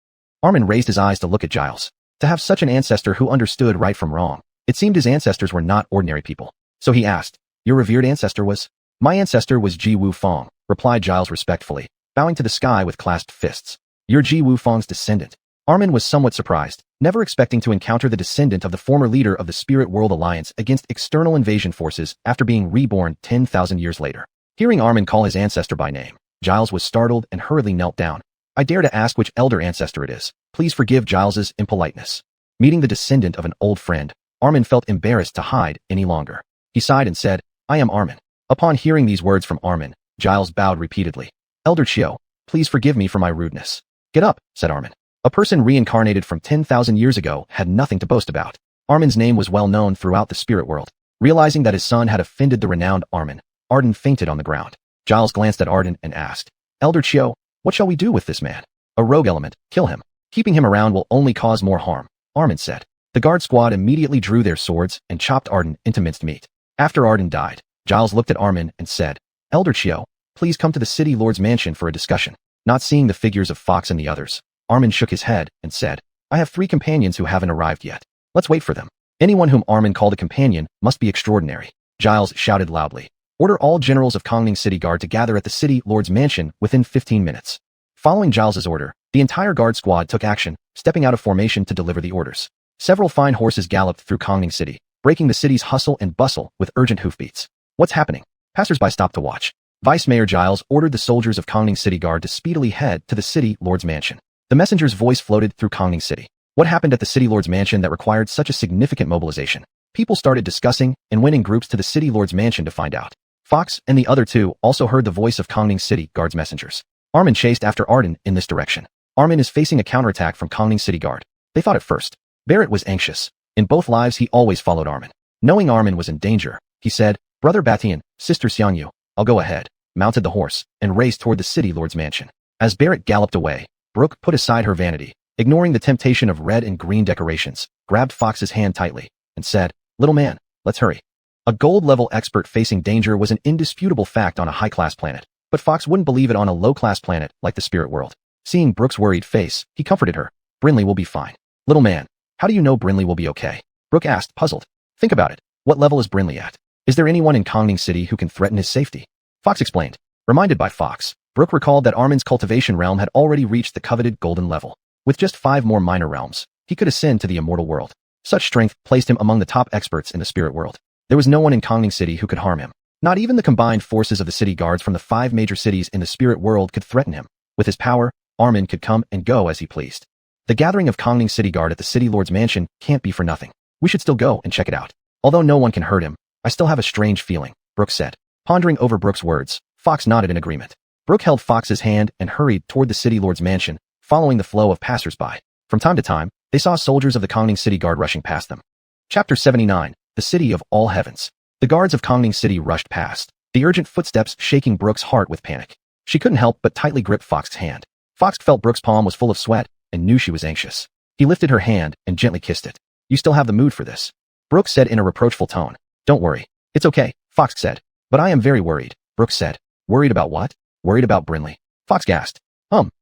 Armin raised his eyes to look at Giles. To have such an ancestor who understood right from wrong, it seemed his ancestors were not ordinary people. So he asked, your revered ancestor was? My ancestor was Ji Wu Fong, replied Giles respectfully, bowing to the sky with clasped fists. You're Ji Wu Fong's descendant. Armin was somewhat surprised, never expecting to encounter the descendant of the former leader of the Spirit World Alliance against external invasion forces after being reborn 10,000 years later. Hearing Armin call his ancestor by name, Giles was startled and hurriedly knelt down. I dare to ask which elder ancestor it is. Please forgive Giles's impoliteness. Meeting the descendant of an old friend, Armin felt embarrassed to hide any longer. He sighed and said, I am Armin. Upon hearing these words from Armin, Giles bowed repeatedly. Elder Chiu, please forgive me for my rudeness. Get up, said Armin. A person reincarnated from 10,000 years ago had nothing to boast about. Armin's name was well known throughout the spirit world. Realizing that his son had offended the renowned Armin, Arden fainted on the ground. Giles glanced at Arden and asked, Elder Chiu, what shall we do with this man? A rogue element, kill him. Keeping him around will only cause more harm, Armin said. The guard squad immediately drew their swords and chopped Arden into minced meat. After Arden died, Giles looked at Armin and said, Elder Chiu, please come to the City Lord's mansion for a discussion. Not seeing the figures of Fox and the others, Armin shook his head and said, I have 3 companions who haven't arrived yet. Let's wait for them. Anyone whom Armin called a companion must be extraordinary. Giles shouted loudly. Order all generals of Kongning City Guard to gather at the City Lord's mansion within 15 minutes. Following Giles's order, the entire guard squad took action, stepping out of formation to deliver the orders. Several fine horses galloped through Kongning City, breaking the city's hustle and bustle with urgent hoofbeats. What's happening? Passers-by stopped to watch. Vice Mayor Giles ordered the soldiers of Kongning City Guard to speedily head to the City Lord's mansion. The messenger's voice floated through Kongning City. What happened at the City Lord's mansion that required such a significant mobilization? People started discussing and went in groups to the City Lord's mansion to find out. Fox and the other 2 also heard the voice of Kongning City Guard's messengers. Armin chased after Arden in this direction. Armin is facing a counterattack from Kongning City Guard. They thought at first. Barrett was anxious. In both lives he always followed Armin. Knowing Armin was in danger, he said, Brother Batian, Sister Xiangyu, I'll go ahead, mounted the horse, and raced toward the City Lord's mansion. As Barrett galloped away, Brooke put aside her vanity, ignoring the temptation of red and green decorations, grabbed Fox's hand tightly, and said, Little man, let's hurry. A gold-level expert facing danger was an indisputable fact on a high-class planet, but Fox wouldn't believe it on a low-class planet like the spirit world. Seeing Brooke's worried face, he comforted her. Brinley will be fine. Little man, how do you know Brinley will be okay? Brooke asked, puzzled. Think about it. What level is Brinley at? Is there anyone in Kongning City who can threaten his safety? Fox explained. Reminded by Fox, Brooke recalled that Armin's cultivation realm had already reached the coveted golden level. With just 5 more minor realms, he could ascend to the immortal world. Such strength placed him among the top experts in the spirit world. There was no one in Kongning City who could harm him. Not even the combined forces of the city guards from the 5 major cities in the spirit world could threaten him. With his power, Armin could come and go as he pleased. The gathering of Kongning City Guard at the City Lord's mansion can't be for nothing. We should still go and check it out. Although no one can hurt him, I still have a strange feeling, Brooke said. Pondering over Brooke's words, Fox nodded in agreement. Brooke held Fox's hand and hurried toward the City Lord's mansion, following the flow of passers-by. From time to time, they saw soldiers of the Kongning City Guard rushing past them. Chapter 79, The City of All Heavens. The guards of Kongning City rushed past, the urgent footsteps shaking Brooke's heart with panic. She couldn't help but tightly grip Fox's hand. Fox felt Brooke's palm was full of sweat and knew she was anxious. He lifted her hand and gently kissed it. You still have the mood for this, Brooke said in a reproachful tone. Don't worry. It's okay, Fox said. But I am very worried, Brooke said. Worried about what? Worried about Brinley. Fox gasped.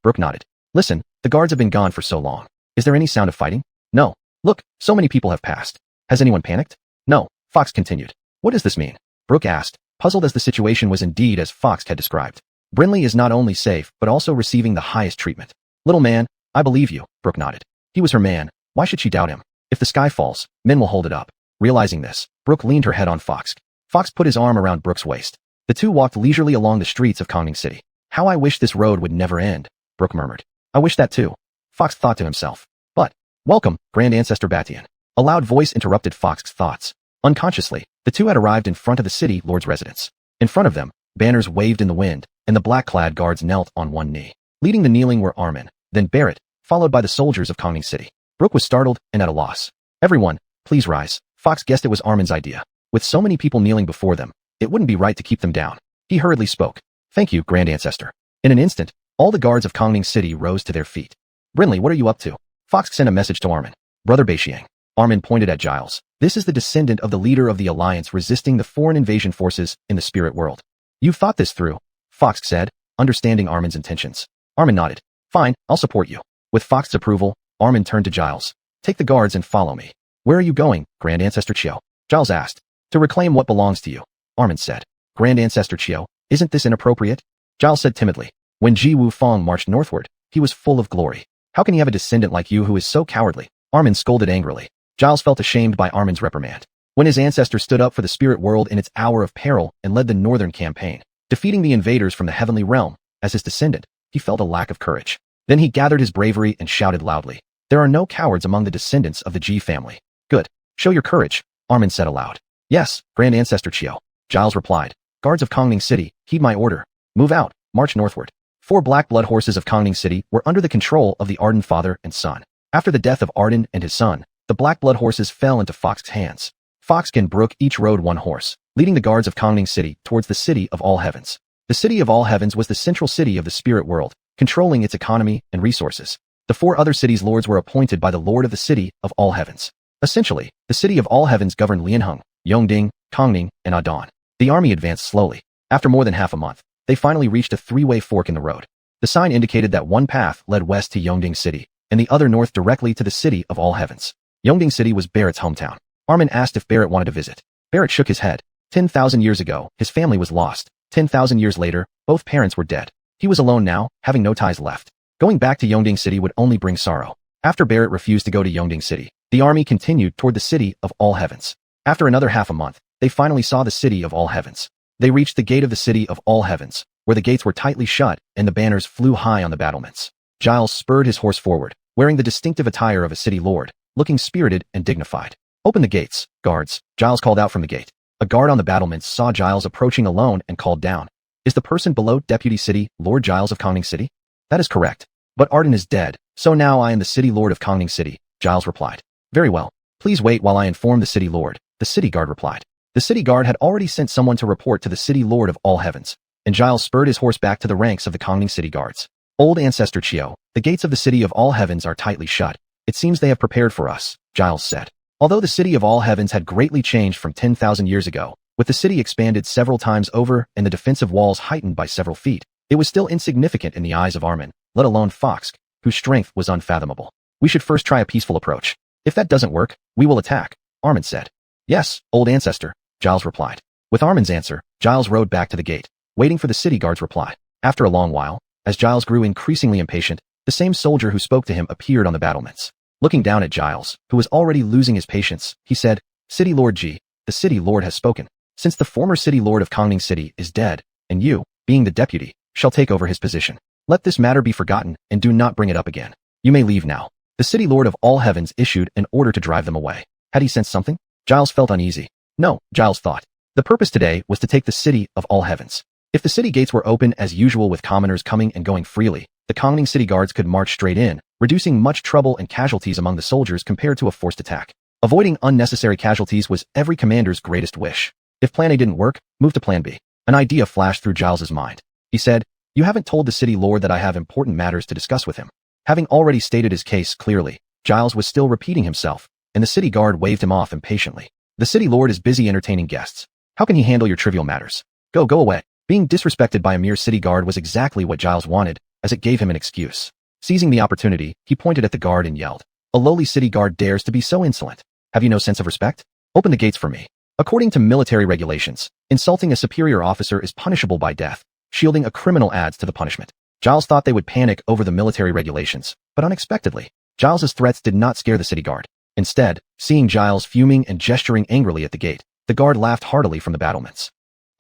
Brooke nodded. Listen, the guards have been gone for so long. Is there any sound of fighting? No. Look, so many people have passed. Has anyone panicked? No, Fox continued. What does this mean? Brooke asked, puzzled as the situation was indeed as Fox had described. Brinley is not only safe, but also receiving the highest treatment. Little man, I believe you, Brooke nodded. He was her man. Why should she doubt him? If the sky falls, men will hold it up. Realizing this, Brooke leaned her head on Fox. Fox put his arm around Brooke's waist. The two walked leisurely along the streets of Kongning City. How I wish this road would never end, Brooke murmured. I wish that too, Fox thought to himself. But, welcome, Grand Ancestor Batian. A loud voice interrupted Fox's thoughts. Unconsciously, the two had arrived in front of the city lord's residence. In front of them, banners waved in the wind, and the black-clad guards knelt on one knee. Leading the kneeling were Armin, then Barrett, followed by the soldiers of Kongning City. Brooke was startled and at a loss. Everyone, please rise. Fox guessed it was Armin's idea. With so many people kneeling before them, it wouldn't be right to keep them down. He hurriedly spoke. Thank you, Grand Ancestor. In an instant, all the guards of Kongning City rose to their feet. Brinley, what are you up to? Fox sent a message to Armin. Brother Beixiang. Armin pointed at Giles. This is the descendant of the leader of the Alliance resisting the foreign invasion forces in the spirit world. You've thought this through, Fox said, understanding Armin's intentions. Armin nodded. Fine, I'll support you. With Fox's approval, Armin turned to Giles. Take the guards and follow me. Where are you going, Grand Ancestor Chiu? Giles asked. To reclaim what belongs to you, Armin said. Grand Ancestor Qiu, isn't this inappropriate? Giles said timidly. When Ji Wufang marched northward, he was full of glory. How can he have a descendant like you who is so cowardly? Armin scolded angrily. Giles felt ashamed by Armin's reprimand. When his ancestor stood up for the spirit world in its hour of peril and led the northern campaign, defeating the invaders from the heavenly realm, as his descendant, he felt a lack of courage. Then he gathered his bravery and shouted loudly. There are no cowards among the descendants of the Ji family. Good. Show your courage, Armin said aloud. Yes, Grand Ancestor Qiu, Giles replied. Guards of Kongning City, heed my order. Move out, march northward. 4 black blood horses of Kongning City were under the control of the Arden father and son. After the death of Arden and his son, the black blood horses fell into Fox's hands. Fox and Brook each rode 1 horse, leading the guards of Kongning City towards the City of All Heavens. The City of All Heavens was the central city of the spirit world, controlling its economy and resources. The 4 other cities' lords were appointed by the Lord of the City of All Heavens. Essentially, the City of All Heavens governed Lianheng, Yongding, Kongning, and Adon. The army advanced slowly. After more than half a month, they finally reached a 3-way fork in the road. The sign indicated that one path led west to Yongding City, and the other north directly to the City of All Heavens. Yongding City was Barrett's hometown. Armin asked if Barrett wanted to visit. Barrett shook his head. 10,000 years ago, his family was lost. 10,000 years later, both parents were dead. He was alone now, having no ties left. Going back to Yongding City would only bring sorrow. After Barrett refused to go to Yongding City, the army continued toward the City of All Heavens. After another half a month, they finally saw the City of All Heavens. They reached the gate of the City of All Heavens, where the gates were tightly shut and the banners flew high on the battlements. Giles spurred his horse forward, wearing the distinctive attire of a city lord, looking spirited and dignified. Open the gates, guards, Giles called out from the gate. A guard on the battlements saw Giles approaching alone and called down. Is the person below Deputy City Lord Giles of Kongning City? That is correct. But Arden is dead, so now I am the City Lord of Kongning City, Giles replied. Very well. Please wait while I inform the City Lord, the City Guard replied. The City Guard had already sent someone to report to the City Lord of All Heavens, and Giles spurred his horse back to the ranks of the Kongning City Guards. Old Ancestor Qiu, the gates of the City of All Heavens are tightly shut. It seems they have prepared for us, Giles said. Although the City of All Heavens had greatly changed from 10,000 years ago, with the city expanded several times over and the defensive walls heightened by several feet, it was still insignificant in the eyes of Armin, let alone Fox, whose strength was unfathomable. We should first try a peaceful approach. If that doesn't work, we will attack, Armin said. Yes, Old Ancestor, Giles replied. With Armin's answer, Giles rode back to the gate, waiting for the city guard's reply. After a long while, as Giles grew increasingly impatient, the same soldier who spoke to him appeared on the battlements. Looking down at Giles, who was already losing his patience, he said, City Lord Ji, the City Lord has spoken. Since the former City Lord of Kongning City is dead, and you, being the deputy, shall take over his position. Let this matter be forgotten and do not bring it up again. You may leave now. The City Lord of All Heavens issued an order to drive them away. Had he sensed something? Giles felt uneasy. No, Giles thought. The purpose today was to take the City of All Heavens. If the city gates were open as usual with commoners coming and going freely, the Kongning City Guards could march straight in, reducing much trouble and casualties among the soldiers compared to a forced attack. Avoiding unnecessary casualties was every commander's greatest wish. If Plan A didn't work, move to Plan B. An idea flashed through Giles's mind. He said, You haven't told the City Lord that I have important matters to discuss with him. Having already stated his case clearly, Giles was still repeating himself, and the city guard waved him off impatiently. The City Lord is busy entertaining guests. How can he handle your trivial matters? Go away. Being disrespected by a mere city guard was exactly what Giles wanted, as it gave him an excuse. Seizing the opportunity, he pointed at the guard and yelled, A lowly city guard dares to be so insolent. Have you no sense of respect? Open the gates for me. According to military regulations, insulting a superior officer is punishable by death. Shielding a criminal adds to the punishment. Giles thought they would panic over the military regulations, but unexpectedly, Giles's threats did not scare the city guard. Instead, seeing Giles fuming and gesturing angrily at the gate, the guard laughed heartily from the battlements.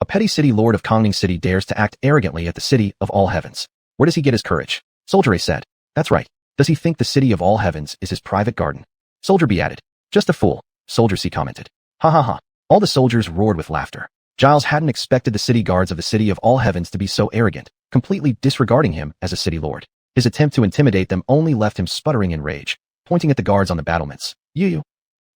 A petty city lord of Kongning City dares to act arrogantly at the City of All Heavens. Where does he get his courage? Soldier A said. That's right. Does he think the City of All Heavens is his private garden? Soldier B added. Just a fool, Soldier C commented. Ha ha ha. All the soldiers roared with laughter. Giles hadn't expected the city guards of the City of All Heavens to be so arrogant, completely disregarding him as a city lord. His attempt to intimidate them only left him sputtering in rage, pointing at the guards on the battlements. You.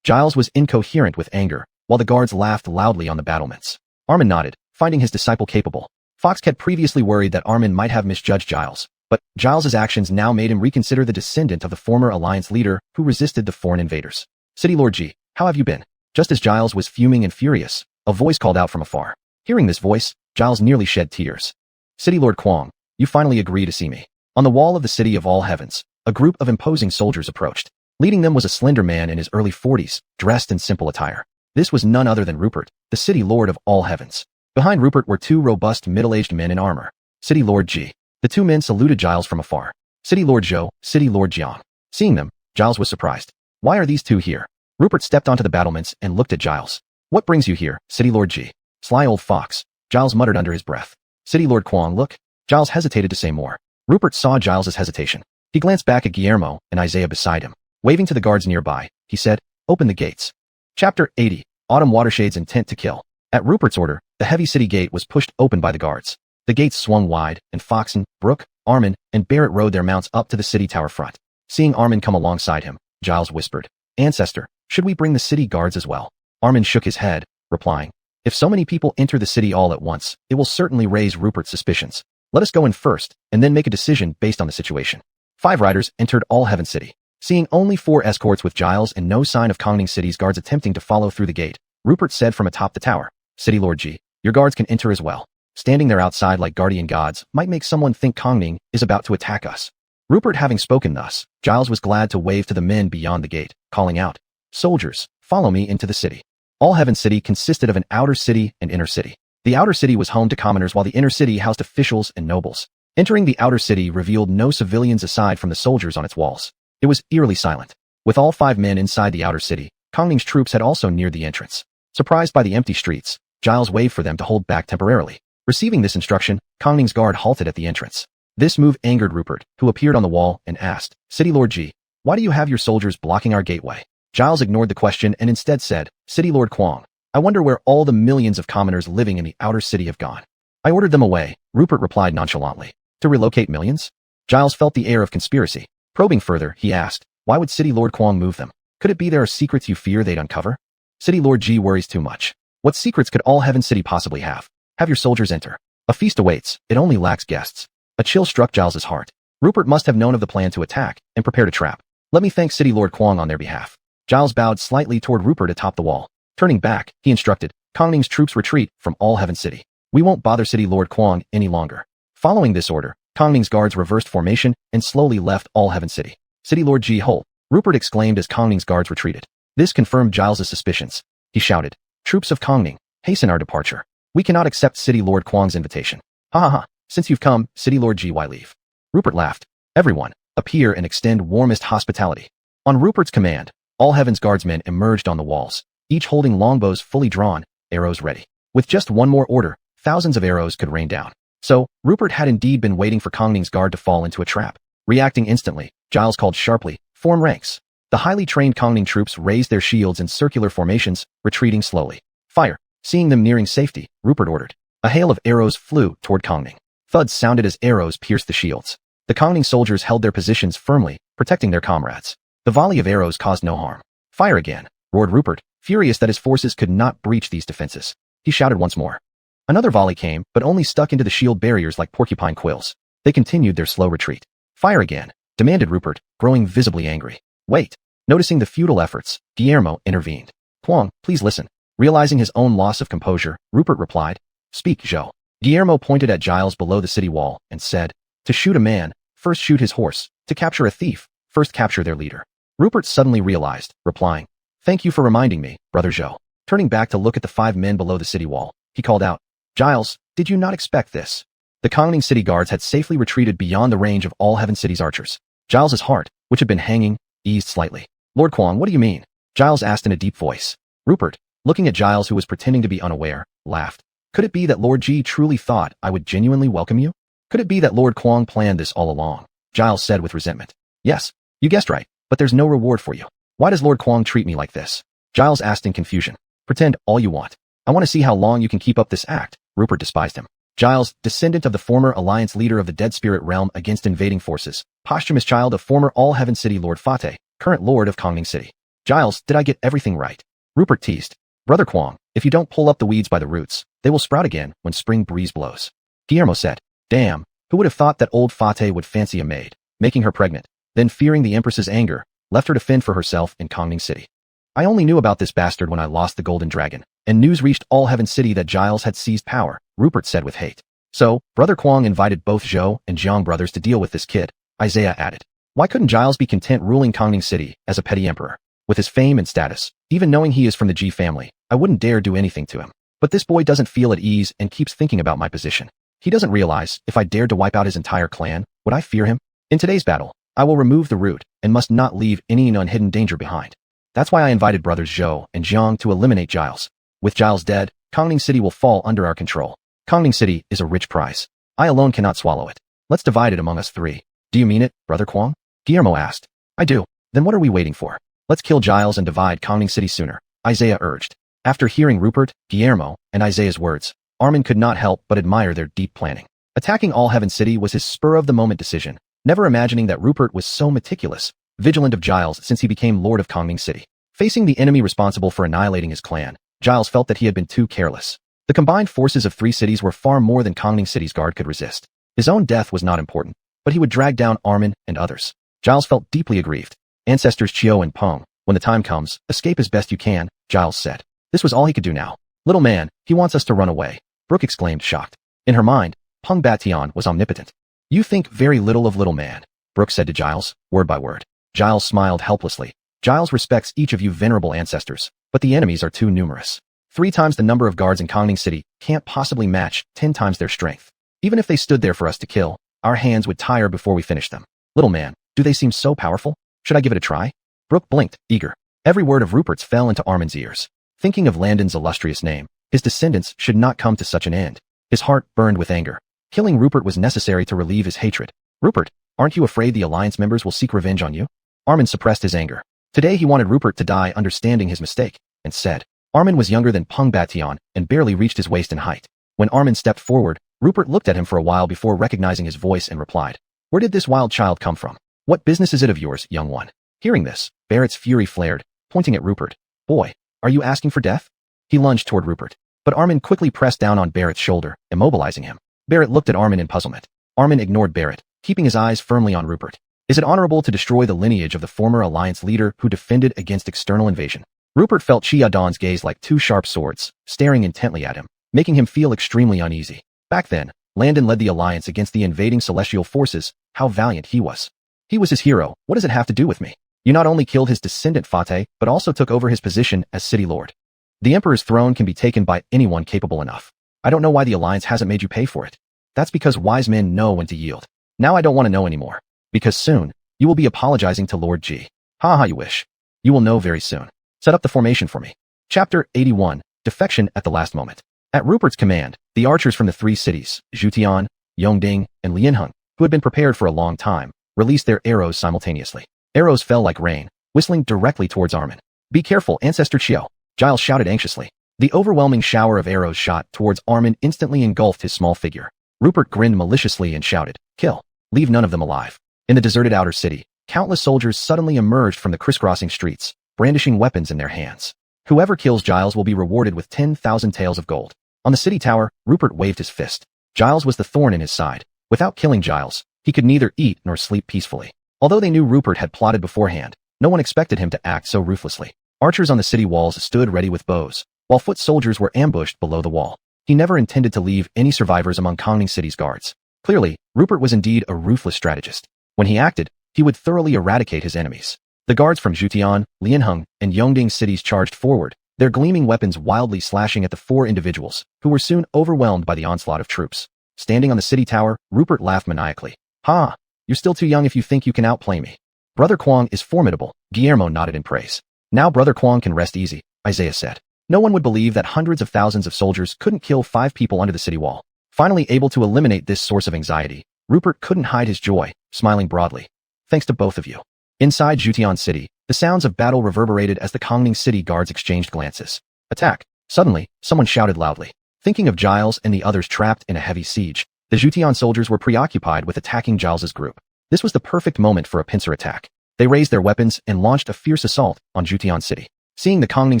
Giles was incoherent with anger, while the guards laughed loudly on the battlements. Armin nodded, finding his disciple capable. Fox had previously worried that Armin might have misjudged Giles, but Giles's actions now made him reconsider the descendant of the former Alliance leader who resisted the foreign invaders. City Lord G, how have you been? Just as Giles was fuming and furious, a voice called out from afar. Hearing this voice, Giles nearly shed tears. City Lord Kwong, you finally agree to see me. On the wall of the City of All Heavens, a group of imposing soldiers approached. Leading them was a slender man in his early 40s, dressed in simple attire. This was none other than Rupert, the City Lord of All Heavens. Behind Rupert were two robust middle-aged men in armor. City Lord Ji. The two men saluted Giles from afar. City Lord Zhou, City Lord Jiang. Seeing them, Giles was surprised. Why are these two here? Rupert stepped onto the battlements and looked at Giles. What brings you here, City Lord Ji? Sly old fox. Giles muttered under his breath. City Lord Quang, look. Giles hesitated to say more. Rupert saw Giles's hesitation. He glanced back at Guillermo and Isaiah beside him. Waving to the guards nearby, he said, open the gates. Chapter 80. Autumn Watershades Intent to Kill. At Rupert's order, the heavy city gate was pushed open by the guards. The gates swung wide, and Foxen, Brooke, Armin, and Barrett rode their mounts up to the city tower front. Seeing Armin come alongside him, Giles whispered, Ancestor, should we bring the city guards as well? Armin shook his head, replying, if so many people enter the city all at once, it will certainly raise Rupert's suspicions. Let us go in first, and then make a decision based on the situation. 5 riders entered All Heaven City. Seeing only 4 escorts with Giles and no sign of Kongning City's guards attempting to follow through the gate, Rupert said from atop the tower, City Lord Ji, your guards can enter as well. Standing there outside like guardian gods might make someone think Kongning is about to attack us. Rupert having spoken thus, Giles was glad to wave to the men beyond the gate, calling out, soldiers, follow me into the city. All Heaven City consisted of an outer city and inner city. The outer city was home to commoners while the inner city housed officials and nobles. Entering the outer city revealed no civilians aside from the soldiers on its walls. It was eerily silent. With all 5 men inside the outer city, Kongning's troops had also neared the entrance. Surprised by the empty streets, Giles waved for them to hold back temporarily. Receiving this instruction, Kongning's guard halted at the entrance. This move angered Rupert, who appeared on the wall and asked, City Lord Ji, why do you have your soldiers blocking our gateway? Giles ignored the question and instead said, City Lord Quang, I wonder where all the millions of commoners living in the outer city have gone. I ordered them away, Rupert replied nonchalantly. To relocate millions? Giles felt the air of conspiracy. Probing further, he asked, why would City Lord Quang move them? Could it be there are secrets you fear they'd uncover? City Lord Ji worries too much. What secrets could All Heaven City possibly have? Have your soldiers enter. A feast awaits, it only lacks guests. A chill struck Giles's heart. Rupert must have known of the plan to attack and prepared a trap. Let me thank City Lord Quang on their behalf. Giles bowed slightly toward Rupert atop the wall. Turning back, he instructed, Kongning's troops retreat from All Heaven City. We won't bother City Lord Quang any longer. Following this order, Kongning's guards reversed formation and slowly left All Heaven City. City Lord Ji Hole, Rupert exclaimed as Kongning's guards retreated. This confirmed Giles's suspicions. He shouted, troops of Kongning, hasten our departure. We cannot accept City Lord Quang's invitation. Ha ha ha, since you've come, City Lord Ji, why leave? Rupert laughed. Everyone, appear and extend warmest hospitality. On Rupert's command, All Heaven's guardsmen emerged on the walls, each holding longbows fully drawn, arrows ready. With just one more order, thousands of arrows could rain down. So, Rupert had indeed been waiting for Kongning's guard to fall into a trap. Reacting instantly, Giles called sharply, form ranks. The highly trained Kongning troops raised their shields in circular formations, retreating slowly. Fire. Seeing them nearing safety, Rupert ordered. A hail of arrows flew toward Kongning. Thuds sounded as arrows pierced the shields. The Kongning soldiers held their positions firmly, protecting their comrades. The volley of arrows caused no harm. Fire again, roared Rupert, furious that his forces could not breach these defenses. He shouted once more. Another volley came, but only stuck into the shield barriers like porcupine quills. They continued their slow retreat. Fire again, demanded Rupert, growing visibly angry. Wait. Noticing the futile efforts, Guillermo intervened. Quang, please listen. Realizing his own loss of composure, Rupert replied, speak, Zhou. Guillermo pointed at Giles below the city wall and said, to shoot a man, first shoot his horse. To capture a thief, first capture their leader. Rupert suddenly realized, replying, thank you for reminding me, Brother Zhou. Turning back to look at the 5 men below the city wall, he called out, Giles, did you not expect this? The Kongning city guards had safely retreated beyond the range of All Heaven City's archers. Giles's heart, which had been hanging, eased slightly. Lord Quang, what do you mean? Giles asked in a deep voice. Rupert, looking at Giles who was pretending to be unaware, laughed. Could it be that Lord Ji truly thought I would genuinely welcome you? Could it be that Lord Quang planned this all along? Giles said with resentment. Yes, you guessed right, but there's no reward for you. Why does Lord Quang treat me like this? Giles asked in confusion. Pretend all you want. I want to see how long you can keep up this act. Rupert despised him. Giles, descendant of the former alliance leader of the Dead Spirit realm against invading forces, posthumous child of former All Heaven City Lord Fate, current lord of Kongning City. Giles, did I get everything right? Rupert teased. Brother Quang, if you don't pull up the weeds by the roots, they will sprout again when spring breeze blows. Guillermo said, damn, who would have thought that old Fate would fancy a maid, making her pregnant, then fearing the Empress's anger, left her to fend for herself in Kongning City. I only knew about this bastard when I lost the Golden Dragon, and news reached All Heaven City that Giles had seized power, Rupert said with hate. So, Brother Quang invited both Zhou and Jiang brothers to deal with this kid, Isaiah added. Why couldn't Giles be content ruling Kongning City as a petty emperor? With his fame and status, even knowing he is from the Ji family, I wouldn't dare do anything to him. But this boy doesn't feel at ease and keeps thinking about my position. He doesn't realize, if I dared to wipe out his entire clan, would I fear him? In today's battle, I will remove the root and must not leave any unhidden danger behind. That's why I invited brothers Zhou and Jiang to eliminate Giles. With Giles dead, Kongning City will fall under our control. Kongning City is a rich prize. I alone cannot swallow it. Let's divide it among us three. Do you mean it, Brother Kwang? Guillermo asked. I do. Then what are we waiting for? Let's kill Giles and divide Kongning City sooner, Isaiah urged. After hearing Rupert, Guillermo, and Isaiah's words, Armin could not help but admire their deep planning. Attacking All Heaven City was his spur-of-the-moment decision, never imagining that Rupert was so meticulous, vigilant of Giles since he became Lord of Kongning City. Facing the enemy responsible for annihilating his clan, Giles felt that he had been too careless. The combined forces of 3 cities were far more than Kongning City's guard could resist. His own death was not important, but he would drag down Armin and others. Giles felt deeply aggrieved. Ancestors Chio and Peng, when the time comes, escape as best you can, Giles said. This was all he could do now. Little man, he wants us to run away, Brooke exclaimed, shocked. In her mind, Peng Bation was omnipotent. You think very little of little man, Brooke said to Giles, word by word. Giles smiled helplessly. Giles respects each of you venerable ancestors, but the enemies are too numerous. 3 times the number of guards in Kongning City can't possibly match 10 times their strength. Even if they stood there for us to kill, our hands would tire before we finished them. Little man, do they seem so powerful? Should I give it a try? Brooke blinked, eager. Every word of Rupert's fell into Armin's ears. Thinking of Landon's illustrious name, his descendants should not come to such an end. His heart burned with anger. Killing Rupert was necessary to relieve his hatred. Rupert, aren't you afraid the Alliance members will seek revenge on you? Armin suppressed his anger. Today he wanted Rupert to die understanding his mistake, and said. Armin was younger than Peng Bation and barely reached his waist in height. When Armin stepped forward, Rupert looked at him for a while before recognizing his voice and replied. Where did this wild child come from? What business is it of yours, young one? Hearing this, Barrett's fury flared, pointing at Rupert. Boy, are you asking for death? He lunged toward Rupert, but Armin quickly pressed down on Barrett's shoulder, immobilizing him. Barrett looked at Armin in puzzlement. Armin ignored Barrett, keeping his eyes firmly on Rupert. Is it honorable to destroy the lineage of the former Alliance leader who defended against external invasion? Rupert felt Chia Don's gaze like 2 sharp swords, staring intently at him, making him feel extremely uneasy. Back then, Landon led the Alliance against the invading celestial forces. How valiant he was. He was his hero. What does it have to do with me? You not only killed his descendant Fateh, but also took over his position as city lord. The Emperor's throne can be taken by anyone capable enough. I don't know why the Alliance hasn't made you pay for it. That's because wise men know when to yield. Now I don't want to know anymore. Because soon, you will be apologizing to Lord G. Ha ha, you wish. You will know very soon. Set up the formation for me. Chapter 81, Defection at the Last Moment. At Rupert's command, the archers from the 3 cities, Zhutian, Yongding, and Lianheng, who had been prepared for a long time, released their arrows simultaneously. Arrows fell like rain, whistling directly towards Armin. Be careful, Ancestor Chio, Giles shouted anxiously. The overwhelming shower of arrows shot towards Armin instantly engulfed his small figure. Rupert grinned maliciously and shouted, Kill. Leave none of them alive. In the deserted outer city, countless soldiers suddenly emerged from the crisscrossing streets, brandishing weapons in their hands. Whoever kills Giles will be rewarded with 10,000 taels of gold. On the city tower, Rupert waved his fist. Giles was the thorn in his side. Without killing Giles, he could neither eat nor sleep peacefully. Although they knew Rupert had plotted beforehand, no one expected him to act so ruthlessly. Archers on the city walls stood ready with bows, while foot soldiers were ambushed below the wall. He never intended to leave any survivors among Kongning City's guards. Clearly, Rupert was indeed a ruthless strategist. When he acted, he would thoroughly eradicate his enemies. The guards from Zhutian, Lianheng, and Yongding cities charged forward, their gleaming weapons wildly slashing at the 4 individuals, who were soon overwhelmed by the onslaught of troops. Standing on the city tower, Rupert laughed maniacally. Ha! You're still too young if you think you can outplay me. Brother Kwang is formidable, Guillermo nodded in praise. Now Brother Kwang can rest easy, Isaiah said. No one would believe that hundreds of thousands of soldiers couldn't kill 5 people under the city wall. Finally able to eliminate this source of anxiety, Rupert couldn't hide his joy, smiling broadly. Thanks to both of you. Inside Zhutian City, the sounds of battle reverberated as the Kongning City guards exchanged glances. Attack! Suddenly, someone shouted loudly. Thinking of Giles and the others trapped in a heavy siege, the Zhutian soldiers were preoccupied with attacking Giles's group. This was the perfect moment for a pincer attack. They raised their weapons and launched a fierce assault on Zhutian City. Seeing the Kongning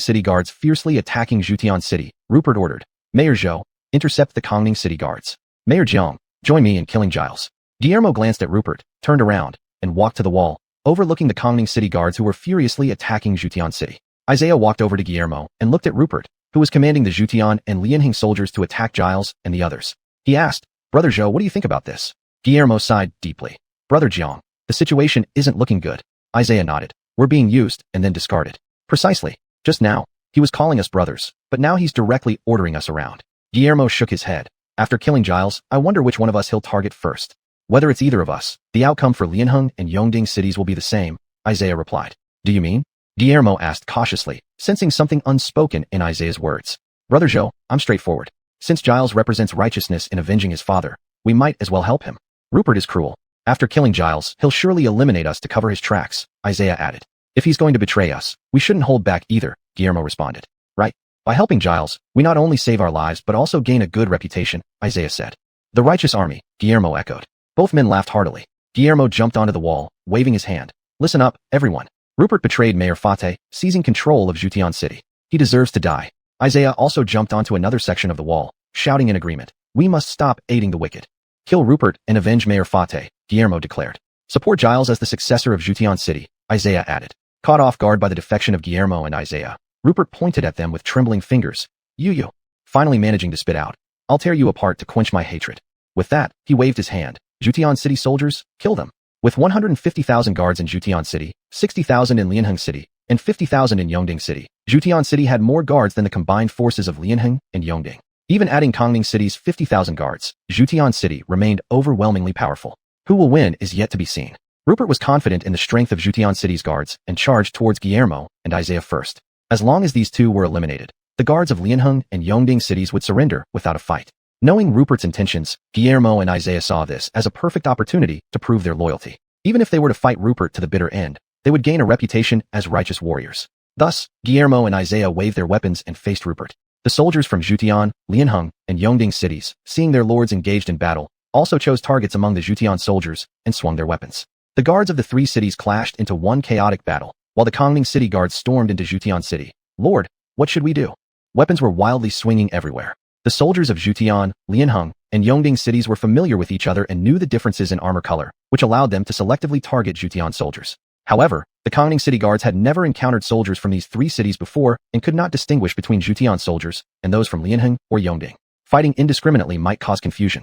City guards fiercely attacking Zhutian City, Rupert ordered, Mayor Zhou, intercept the Kongning City guards. Mayor Jiang, join me in killing Giles. Guillermo glanced at Rupert, turned around, and walked to the wall, overlooking the Kongning City guards who were furiously attacking Zhutian City. Isaiah walked over to Guillermo and looked at Rupert, who was commanding the Zhutian and Lianheng soldiers to attack Giles and the others. He asked, Brother Zhou, what do you think about this? Guillermo sighed deeply. Brother Jiang, the situation isn't looking good. Isaiah nodded. We're being used and then discarded. Precisely. Just now, He was calling us brothers, but now he's directly ordering us around. Guillermo shook his head. After killing Giles, I wonder which one of us he'll target first. Whether it's either of us, the outcome for Lianheng and Yongding cities will be the same, Isaiah replied. Do you mean? Guillermo asked cautiously, sensing something unspoken in Isaiah's words. Brother Zhou, I'm straightforward. Since Giles represents righteousness in avenging his father, we might as well help him. Rupert is cruel. After killing Giles, he'll surely eliminate us to cover his tracks, Isaiah added. If he's going to betray us, we shouldn't hold back either, Guillermo responded. Right? By helping Giles, we not only save our lives but also gain a good reputation, Isaiah said. The righteous army, Guillermo echoed. Both men laughed heartily. Guillermo jumped onto the wall, waving his hand. Listen up, everyone. Rupert betrayed Mayor Fateh, seizing control of Jutian City. He deserves to die. Isaiah also jumped onto another section of the wall, shouting in agreement. We must stop aiding the wicked. Kill Rupert and avenge Mayor Fateh, Guillermo declared. Support Giles as the successor of Jutian City, Isaiah added. Caught off guard by the defection of Guillermo and Isaiah, Rupert pointed at them with trembling fingers. You. Finally managing to spit out. I'll tear you apart to quench my hatred. With that, he waved his hand. Jutian City soldiers, kill them. With 150,000 guards in Jutian City, 60,000 in Lianheng City, and 50,000 in Yongding City, Jutian City had more guards than the combined forces of Lianheng and Yongding. Even adding Kongning City's 50,000 guards, Jutian City remained overwhelmingly powerful. Who will win is yet to be seen. Rupert was confident in the strength of Jutian City's guards and charged towards Guillermo and Isaiah first. As long as these two were eliminated, the guards of Lianheng and Yongding cities would surrender without a fight. Knowing Rupert's intentions, Guillermo and Isaiah saw this as a perfect opportunity to prove their loyalty. Even if they were to fight Rupert to the bitter end, they would gain a reputation as righteous warriors. Thus, Guillermo and Isaiah waved their weapons and faced Rupert. The soldiers from Jutian, Lianheng, and Yongding cities, seeing their lords engaged in battle, also chose targets among the Jutian soldiers and swung their weapons. The guards of the three cities clashed into one chaotic battle, while the Kongning city guards stormed into Jutian City. Lord, what should we do? Weapons were wildly swinging everywhere. The soldiers of Jutian, Lianheng, and Yongding cities were familiar with each other and knew the differences in armor color, which allowed them to selectively target Jutian soldiers. However, the Kongning city guards had never encountered soldiers from these three cities before and could not distinguish between Jutian soldiers and those from Lianheng or Yongding. Fighting indiscriminately might cause confusion.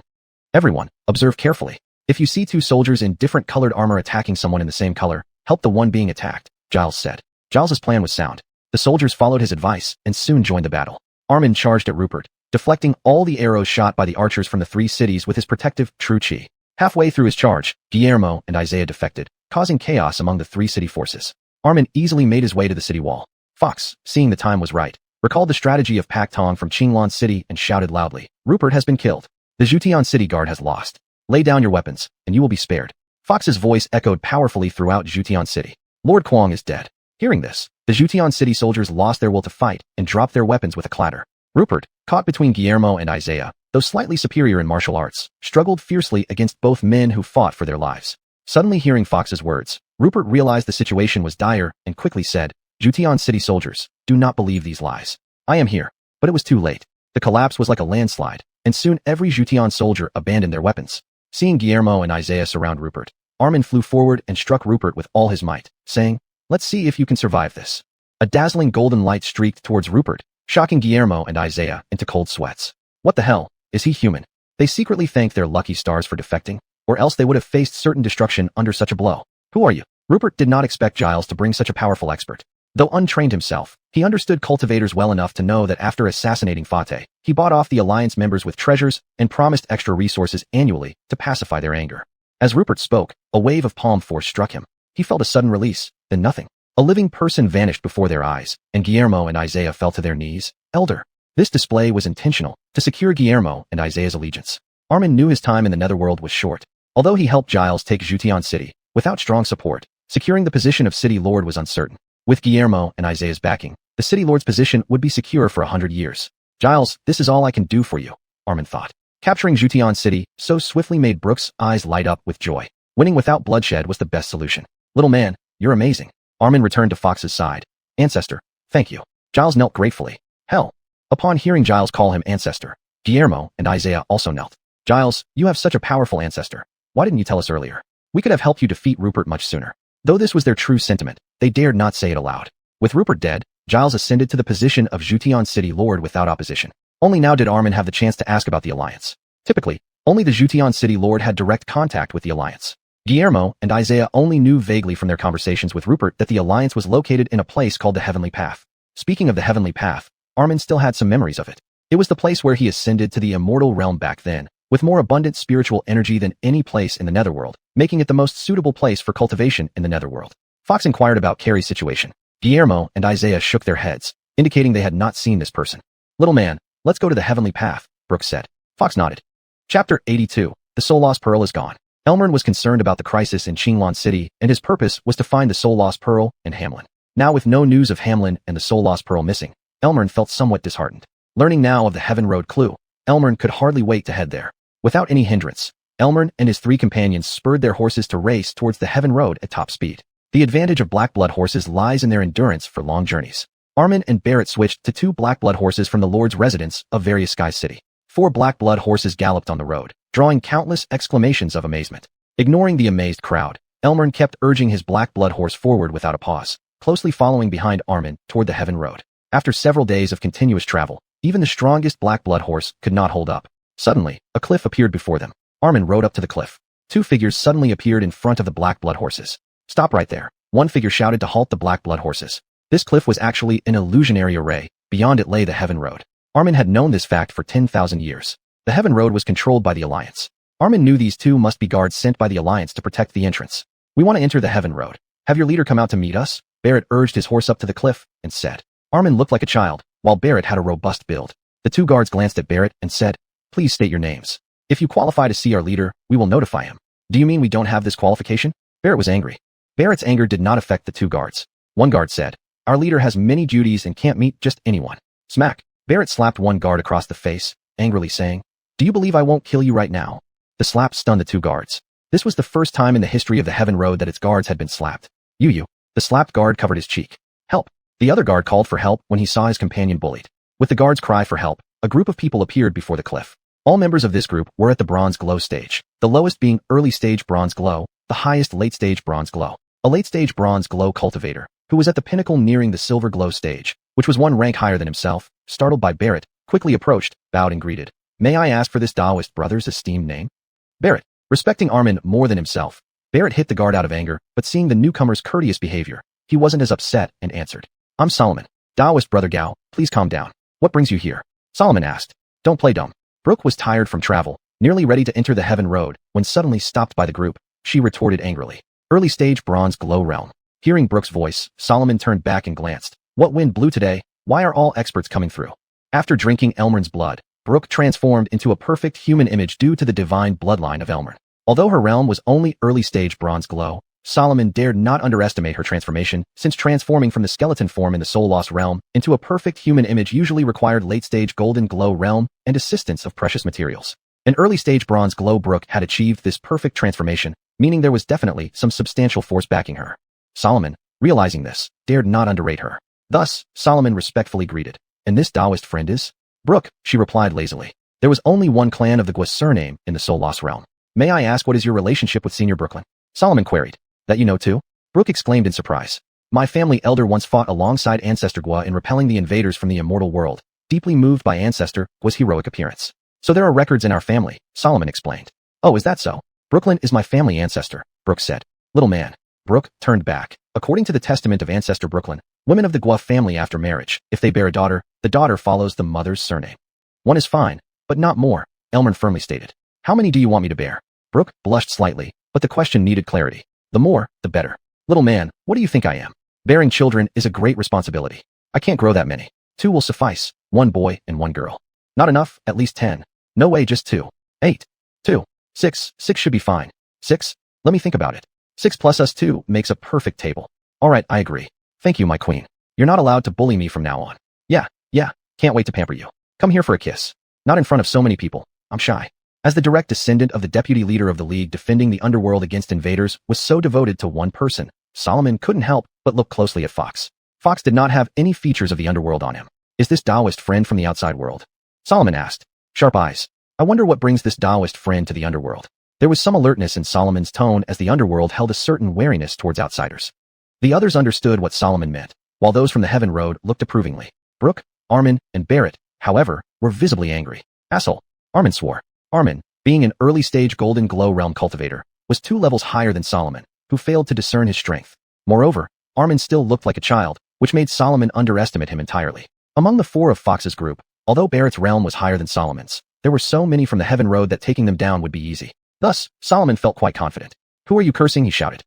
Everyone, observe carefully. If you see two soldiers in different colored armor attacking someone in the same color, help the one being attacked, Giles said. Giles's plan was sound. The soldiers followed his advice and soon joined the battle. Armin charged at Rupert, deflecting all the arrows shot by the archers from the three cities with his protective true chi. Halfway through his charge, Guillermo and Isaiah defected, causing chaos among the three city forces. Armin easily made his way to the city wall. Fox, seeing the time was right, recalled the strategy of Pak Tong from Qinglan City and shouted loudly, Rupert has been killed. The Jutian city guard has lost. Lay down your weapons, and you will be spared. Fox's voice echoed powerfully throughout Jutian City. Lord Kuang is dead. Hearing this, the Jutian City soldiers lost their will to fight and dropped their weapons with a clatter. Rupert, caught between Guillermo and Isaiah, though slightly superior in martial arts, struggled fiercely against both men who fought for their lives. Suddenly hearing Fox's words, Rupert realized the situation was dire and quickly said, Jutian City soldiers, do not believe these lies. I am here. But it was too late. The collapse was like a landslide, and soon every Jutian soldier abandoned their weapons. Seeing Guillermo and Isaiah surround Rupert, Armin flew forward and struck Rupert with all his might, saying, let's see if you can survive this. A dazzling golden light streaked towards Rupert, shocking Guillermo and Isaiah into cold sweats. What the hell? Is he human? They secretly thanked their lucky stars for defecting, or else they would have faced certain destruction under such a blow. Who are you? Rupert did not expect Giles to bring such a powerful expert. Though untrained himself, he understood cultivators well enough to know that after assassinating Fateh, he bought off the Alliance members with treasures and promised extra resources annually to pacify their anger. As Rupert spoke, a wave of palm force struck him. He felt a sudden release, then nothing. A living person vanished before their eyes, and Guillermo and Isaiah fell to their knees. Elder. This display was intentional, to secure Guillermo and Isaiah's allegiance. Armin knew his time in the Netherworld was short. Although he helped Giles take Jutian City, without strong support, securing the position of City Lord was uncertain. With Guillermo and Isaiah's backing, the City Lord's position would be secure for 100 years. Giles, this is all I can do for you, Armin thought. Capturing Jutian City so swiftly made Brooke's eyes light up with joy. Winning without bloodshed was the best solution. Little man, you're amazing. Armin returned to Fox's side. Ancestor, thank you. Giles knelt gratefully. Hell. Upon hearing Giles call him ancestor, Guillermo and Isaiah also knelt. Giles, you have such a powerful ancestor. Why didn't you tell us earlier? We could have helped you defeat Rupert much sooner. Though this was their true sentiment, they dared not say it aloud. With Rupert dead, Giles ascended to the position of Jutian City Lord without opposition. Only now did Armin have the chance to ask about the Alliance. Typically, only the Jutian City Lord had direct contact with the Alliance. Guillermo and Isaiah only knew vaguely from their conversations with Rupert that the Alliance was located in a place called the Heavenly Path. Speaking of the heavenly path, Armin still had some memories of it. It was the place where he ascended to the immortal realm back then, with more abundant spiritual energy than any place in the netherworld, making it the most suitable place for cultivation in the netherworld. Fox inquired about Carrie's situation. Guillermo and Isaiah shook their heads, indicating they had not seen this person. Little man, let's go to the heavenly path, Brooks said. Fox nodded. Chapter 82. The Soul Lost Pearl is gone. Elmern was concerned about the crisis in Qinglan City, and his purpose was to find the Soul Lost Pearl and Hamlin. Now with no news of Hamlin and the Soul Lost Pearl missing, Elmern felt somewhat disheartened. Learning now of the Heaven Road clue, Elmern could hardly wait to head there. Without any hindrance, Elmern and his 3 companions spurred their horses to race towards the Heaven Road at top speed. The advantage of black blood horses lies in their endurance for long journeys. Armin and Barrett switched to 2 black blood horses from the Lord's residence of Various Sky City. 4 black blood horses galloped on the road, drawing countless exclamations of amazement. Ignoring the amazed crowd, Elmern kept urging his black blood horse forward without a pause, closely following behind Armin toward the Heaven Road. After several days of continuous travel, even the strongest black blood horse could not hold up. Suddenly, a cliff appeared before them. Armin rode up to the cliff. 2 figures suddenly appeared in front of the black blood horses. Stop right there. One figure shouted to halt the black blood horses. This cliff was actually an illusionary array. Beyond it lay the Heaven Road. Armin had known this fact for 10,000 years. The Heaven Road was controlled by the Alliance. Armin knew these 2 must be guards sent by the Alliance to protect the entrance. We want to enter the Heaven Road. Have your leader come out to meet us? Barrett urged his horse up to the cliff and said. Armin looked like a child, while Barrett had a robust build. The 2 guards glanced at Barrett and said, please state your names. If you qualify to see our leader, we will notify him. Do you mean we don't have this qualification? Barrett was angry. Barrett's anger did not affect the 2 guards. One guard said, our leader has many duties and can't meet just anyone. Smack. Barrett slapped one guard across the face, angrily saying, do you believe I won't kill you right now? The slap stunned the 2 guards. This was the first time in the history of the Heaven Road that its guards had been slapped. You. The slapped guard covered his cheek. Help. The other guard called for help when he saw his companion bullied. With the guard's cry for help, a group of people appeared before the cliff. All members of this group were at the Bronze Glow stage, the lowest being early stage Bronze Glow, the highest late stage Bronze Glow. A late stage Bronze Glow cultivator, who was at the pinnacle nearing the Silver Glow stage, which was 1 rank higher than himself, startled by Barrett, quickly approached, bowed and greeted. May I ask for this Taoist brother's esteemed name? Barrett. Respecting Armin more than himself, Barrett hit the guard out of anger, but seeing the newcomer's courteous behavior, he wasn't as upset and answered. I'm Solomon. Taoist brother Gao, please calm down. What brings you here? Solomon asked. Don't play dumb. Brooke was tired from travel, nearly ready to enter the Heaven Road, when suddenly stopped by the group. She retorted angrily. Early stage Bronze Glow realm. Hearing Brooke's voice, Solomon turned back and glanced. What wind blew today? Why are all experts coming through? After drinking Elmern's blood, Brooke transformed into a perfect human image due to the divine bloodline of Elmern. Although her realm was only early stage Bronze Glow, Solomon dared not underestimate her transformation, since transforming from the skeleton form in the Soul Lost realm into a perfect human image usually required late-stage Golden Glow realm and assistance of precious materials. An early-stage Bronze Glow Brooke had achieved this perfect transformation, meaning there was definitely some substantial force backing her. Solomon, realizing this, dared not underrate her. Thus, Solomon respectfully greeted. And this Taoist friend is? Brooke, she replied lazily. There was only one clan of the Gua surname in the Soul Lost realm. May I ask what is your relationship with Senior Brooklyn? Solomon queried. That you know too? Brooke exclaimed in surprise. My family elder once fought alongside Ancestor Gua in repelling the invaders from the immortal world, deeply moved by Ancestor Gua's heroic appearance. So there are records in our family, Solomon explained. Oh, is that so? Brooklyn is my family ancestor, Brooke said. Little man. Brooke turned back. According to the testament of Ancestor Brooklyn, women of the Gua family after marriage, if they bear a daughter, the daughter follows the mother's surname. One is fine, but not more, Elmern firmly stated. How many do you want me to bear? Brooke blushed slightly, but the question needed clarity. The more, the better. Little man, what do you think I am? Bearing children is a great responsibility. I can't grow that many. 2 will suffice, 1 boy and 1 girl. Not enough, at least 10. No way, just 2. 8. 2. 6. 6 should be fine. 6? Let me think about it. 6 plus us 2 makes a perfect table. All right, I agree. Thank you, my queen. You're not allowed to bully me from now on. Yeah, can't wait to pamper you. Come here for a kiss. Not in front of so many people. I'm shy. As the direct descendant of the deputy leader of the League defending the underworld against invaders was so devoted to one person, Solomon couldn't help but look closely at Fox. Fox did not have any features of the underworld on him. Is this Taoist friend from the outside world? Solomon asked. Sharp eyes. I wonder what brings this Taoist friend to the underworld. There was some alertness in Solomon's tone as the underworld held a certain wariness towards outsiders. The others understood what Solomon meant, while those from the Heaven Road looked approvingly. Brooke, Armin, and Barrett, however, were visibly angry. Asshole. Armin swore. Armin, being an early-stage Golden Glow realm cultivator, was 2 levels higher than Solomon, who failed to discern his strength. Moreover, Armin still looked like a child, which made Solomon underestimate him entirely. Among the four of Fox's group, although Barrett's realm was higher than Solomon's, there were so many from the Heaven Road that taking them down would be easy. Thus, Solomon felt quite confident. "Who are you cursing?" he shouted.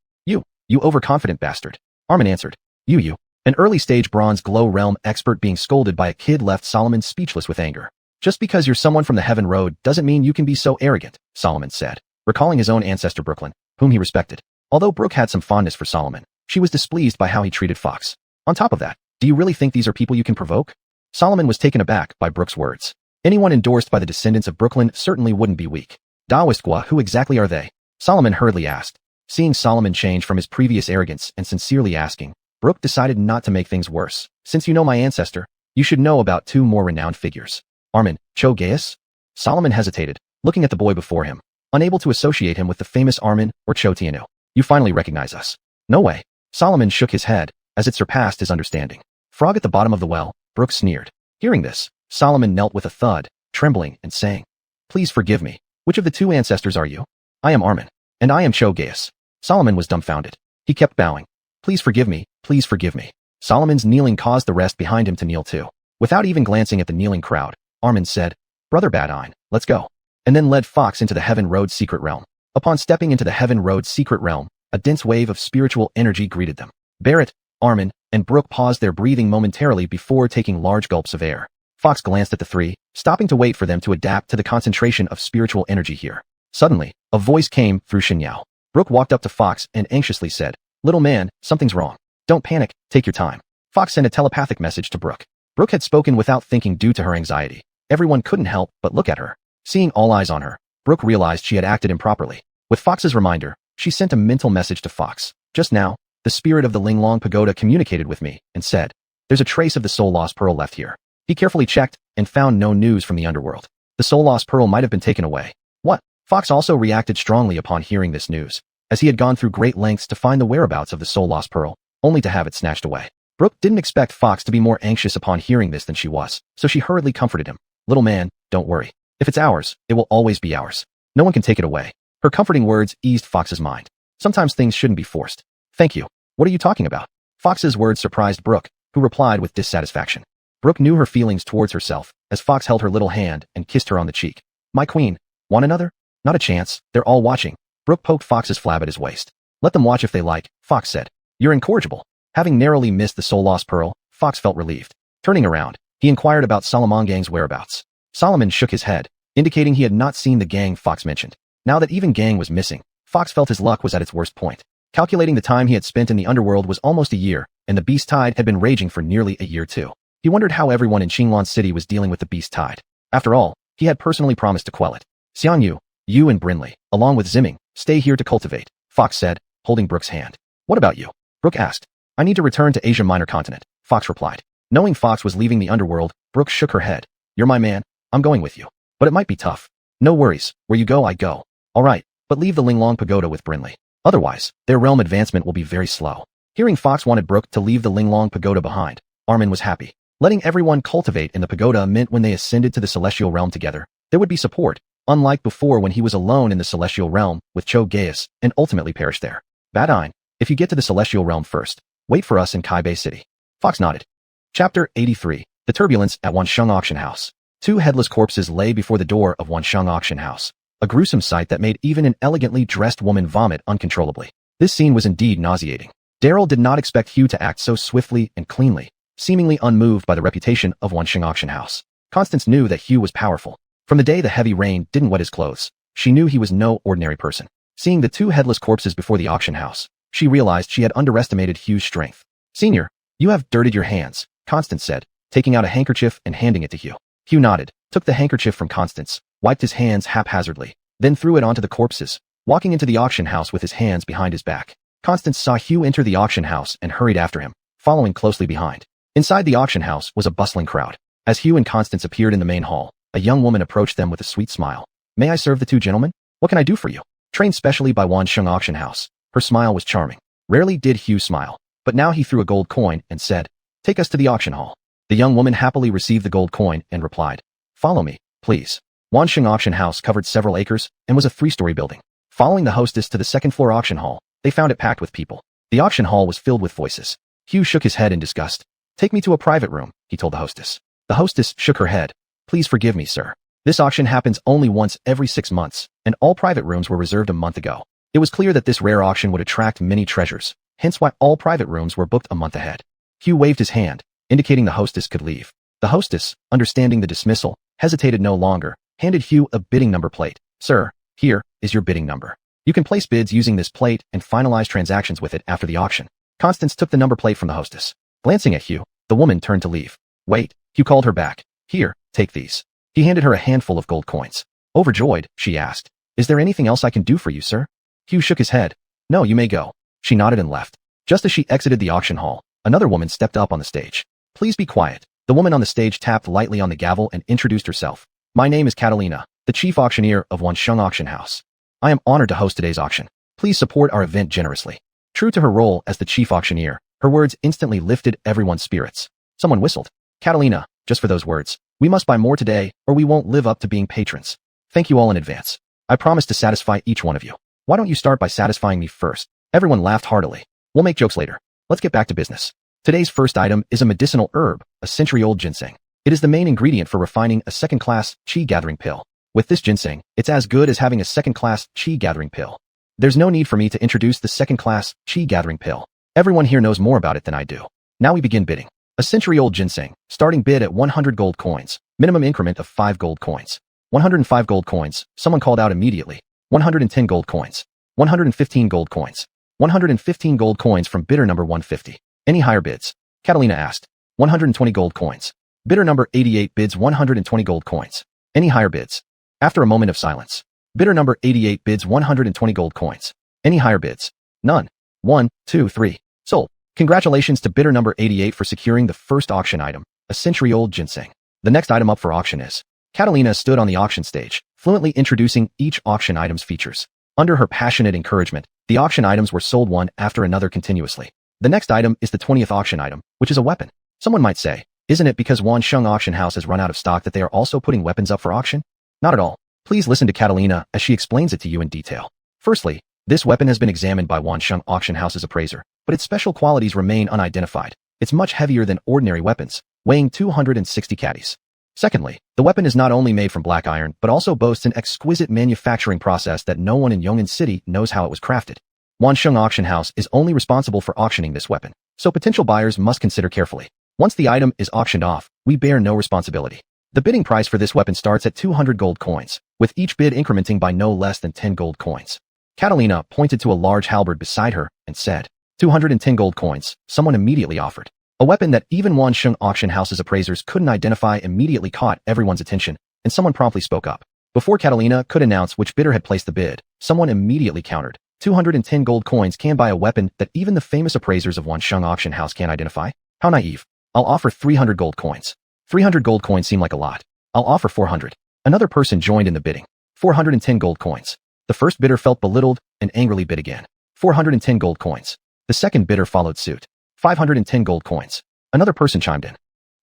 You overconfident bastard." Armin answered. You. An early-stage bronze glow realm expert being scolded by a kid left Solomon speechless with anger. "Just because you're someone from the Heaven Road doesn't mean you can be so arrogant," Solomon said, recalling his own ancestor Brooklyn, whom he respected. Although Brooke had some fondness for Solomon, she was displeased by how he treated Fox. On top of that, "Do you really think these are people you can provoke?" Solomon was taken aback by Brooke's words. Anyone endorsed by the descendants of Brooklyn certainly wouldn't be weak. "Daoistgwa, who exactly are they?" Solomon hurriedly asked. Seeing Solomon change from his previous arrogance and sincerely asking, Brooke decided not to make things worse. "Since you know my ancestor, you should know about two more renowned figures. Armin, Cho Gaius?" Solomon hesitated, looking at the boy before him, unable to associate him with the famous Armin or Cho Tianu. "You finally recognize us." "No way." Solomon shook his head, as it surpassed his understanding. "Frog at the bottom of the well," Brooke sneered. Hearing this, Solomon knelt with a thud, trembling and saying, "Please forgive me. Which of the two ancestors are you?" "I am Armin." "And I am Cho Gaius." Solomon was dumbfounded. He kept bowing. "Please forgive me, please forgive me." Solomon's kneeling caused the rest behind him to kneel too. Without even glancing at the kneeling crowd, Armin said, "Brother Badine, let's go," and then led Fox into the Heaven Road secret realm. Upon stepping into the Heaven Road secret realm, a dense wave of spiritual energy greeted them. Barrett, Armin, and Brooke paused their breathing momentarily before taking large gulps of air. Fox glanced at the three, stopping to wait for them to adapt to the concentration of spiritual energy here. Suddenly, a voice came through Shinyao. Brooke walked up to Fox and anxiously said, "Little man, something's wrong. Don't panic, take your time." Fox sent a telepathic message to Brooke. Brooke had spoken without thinking due to her anxiety. Everyone couldn't help but look at her. Seeing all eyes on her, Brooke realized she had acted improperly. With Fox's reminder, she sent a mental message to Fox. "Just now, the spirit of the Linglong Pagoda communicated with me and said, there's a trace of the Soul Lost Pearl left here." He carefully checked and found no news from the underworld. The Soul Lost Pearl might have been taken away. What? Fox also reacted strongly upon hearing this news, as he had gone through great lengths to find the whereabouts of the Soul Lost Pearl, only to have it snatched away. Brooke didn't expect Fox to be more anxious upon hearing this than she was, so she hurriedly comforted him. "Little man, don't worry. If it's ours, it will always be ours. No one can take it away." Her comforting words eased Fox's mind. Sometimes things shouldn't be forced. "Thank you. What are you talking about?" Fox's words surprised Brooke, who replied with dissatisfaction. Brooke knew her feelings towards herself, as Fox held her little hand and kissed her on the cheek. "My queen, want another?" "Not a chance, they're all watching." Brooke poked Fox's flab at his waist. "Let them watch if they like," Fox said. "You're incorrigible." Having narrowly missed the Soul Lost Pearl, Fox felt relieved. Turning around, he inquired about Solomon Gang's whereabouts. Solomon shook his head, indicating he had not seen the gang Fox mentioned. Now that even Gang was missing, Fox felt his luck was at its worst point. Calculating the time he had spent in the underworld was almost a year, and the beast tide had been raging for nearly a year too. He wondered how everyone in Qinglan City was dealing with the beast tide. After all, he had personally promised to quell it. "Xiang you and Brinley, along with Ziming, stay here to cultivate," Fox said, holding Brooke's hand. "What about you?" Brooke asked. "I need to return to Asia Minor continent," Fox replied. Knowing Fox was leaving the underworld, Brooke shook her head. "You're my man, I'm going with you. But it might be tough." "No worries, where you go I go." "All right, but leave the Linglong Pagoda with Brinley. Otherwise, their realm advancement will be very slow." Hearing Fox wanted Brooke to leave the Linglong Pagoda behind, Armin was happy. Letting everyone cultivate in the pagoda meant when they ascended to the celestial realm together, there would be support, unlike before when he was alone in the celestial realm with Cho Gaius and ultimately perished there. "Badine, if you get to the celestial realm first, wait for us in Kai Bay City." Fox nodded. Chapter 83. The Turbulence at Wansheng Auction House. Two headless corpses lay before the door of Wansheng Auction House, a gruesome sight that made even an elegantly dressed woman vomit uncontrollably. This scene was indeed nauseating. Daryl did not expect Hugh to act so swiftly and cleanly, seemingly unmoved by the reputation of Wansheng Auction House. Constance knew that Hugh was powerful. From the day the heavy rain didn't wet his clothes, she knew he was no ordinary person. Seeing the two headless corpses before the auction house, she realized she had underestimated Hugh's strength. "Senior, you have dirtied your hands," Constance said, taking out a handkerchief and handing it to Hugh. Hugh nodded, took the handkerchief from Constance, wiped his hands haphazardly, then threw it onto the corpses, walking into the auction house with his hands behind his back. Constance saw Hugh enter the auction house and hurried after him, following closely behind. Inside the auction house was a bustling crowd. As Hugh and Constance appeared in the main hall, a young woman approached them with a sweet smile. "May I serve the two gentlemen? What can I do for you?" Trained specially by Wansheng Auction House, her smile was charming. Rarely did Hugh smile, but now he threw a gold coin and said, "Take us to the auction hall." The young woman happily received the gold coin and replied, "Follow me, please." Wansheng Auction House covered several acres and was a three-story building. Following the hostess to the second-floor auction hall, they found it packed with people. The auction hall was filled with voices. Hugh shook his head in disgust. Take me to a private room, he told the hostess. The hostess shook her head. Please forgive me, sir. This auction happens only once every 6 months, and all private rooms were reserved a month ago. It was clear that this rare auction would attract many treasures, hence why all private rooms were booked a month ahead. Hugh waved his hand, indicating the hostess could leave. The hostess, understanding the dismissal, hesitated no longer, handed Hugh a bidding number plate. Sir, here is your bidding number. You can place bids using this plate and finalize transactions with it after the auction. Constance took the number plate from the hostess. Glancing at Hugh, the woman turned to leave. Wait, Hugh called her back. Here, take these. He handed her a handful of gold coins. Overjoyed, she asked, is there anything else I can do for you, sir? Hugh shook his head. No, you may go. She nodded and left. Just as she exited the auction hall, another woman stepped up on the stage. Please be quiet. The woman on the stage tapped lightly on the gavel and introduced herself. My name is Catalina, the chief auctioneer of Wansheng Auction House. I am honored to host today's auction. Please support our event generously. True to her role as the chief auctioneer, her words instantly lifted everyone's spirits. Someone whistled. Catalina, just for those words. We must buy more today, or we won't live up to being patrons. Thank you all in advance. I promise to satisfy each one of you. Why don't you start by satisfying me first? Everyone laughed heartily. We'll make jokes later. Let's get back to business. Today's first item is a medicinal herb, a century-old ginseng. It is the main ingredient for refining a second-class qi-gathering pill. With this ginseng, it's as good as having a second-class qi-gathering pill. There's no need for me to introduce the second-class qi-gathering pill. Everyone here knows more about it than I do. Now we begin bidding. A century-old ginseng, starting bid at 100 gold coins, minimum increment of 5 gold coins. 105 gold coins, someone called out immediately. 110 gold coins. 115 gold coins. 115 gold coins from bidder number 150. Any higher bids? Catalina asked. 120 gold coins. Bidder number 88 bids 120 gold coins. Any higher bids? After a moment of silence, bidder number 88 bids 120 gold coins. Any higher bids? None. 1, 2, 3. Sold. Congratulations to bidder number 88 for securing the first auction item, a century-old ginseng. The next item up for auction is. Catalina stood on the auction stage, fluently introducing each auction item's features. Under her passionate encouragement, the auction items were sold one after another continuously. The next item is the 20th auction item, which is a weapon. Someone might say, isn't it because Wansheng Auction House has run out of stock that they are also putting weapons up for auction? Not at all. Please listen to Catalina as she explains it to you in detail. Firstly, this weapon has been examined by Wansheng Auction House's appraiser, but its special qualities remain unidentified. It's much heavier than ordinary weapons, weighing 260 caddies. Secondly, the weapon is not only made from black iron, but also boasts an exquisite manufacturing process that no one in Yong'an City knows how it was crafted. Wansheng Auction House is only responsible for auctioning this weapon, so potential buyers must consider carefully. Once the item is auctioned off, we bear no responsibility. The bidding price for this weapon starts at 200 gold coins, with each bid incrementing by no less than 10 gold coins. Catalina pointed to a large halberd beside her and said, 210 gold coins, someone immediately offered. A weapon that even Wansheng Auction House's appraisers couldn't identify immediately caught everyone's attention, and someone promptly spoke up. Before Catalina could announce which bidder had placed the bid, someone immediately countered. 210 gold coins can buy a weapon that even the famous appraisers of Wansheng Auction House can't identify? How naive. I'll offer 300 gold coins. 300 gold coins seem like a lot. I'll offer 400. Another person joined in the bidding. 410 gold coins. The first bidder felt belittled and angrily bid again. 410 gold coins. The second bidder followed suit. 510 gold coins. Another person chimed in.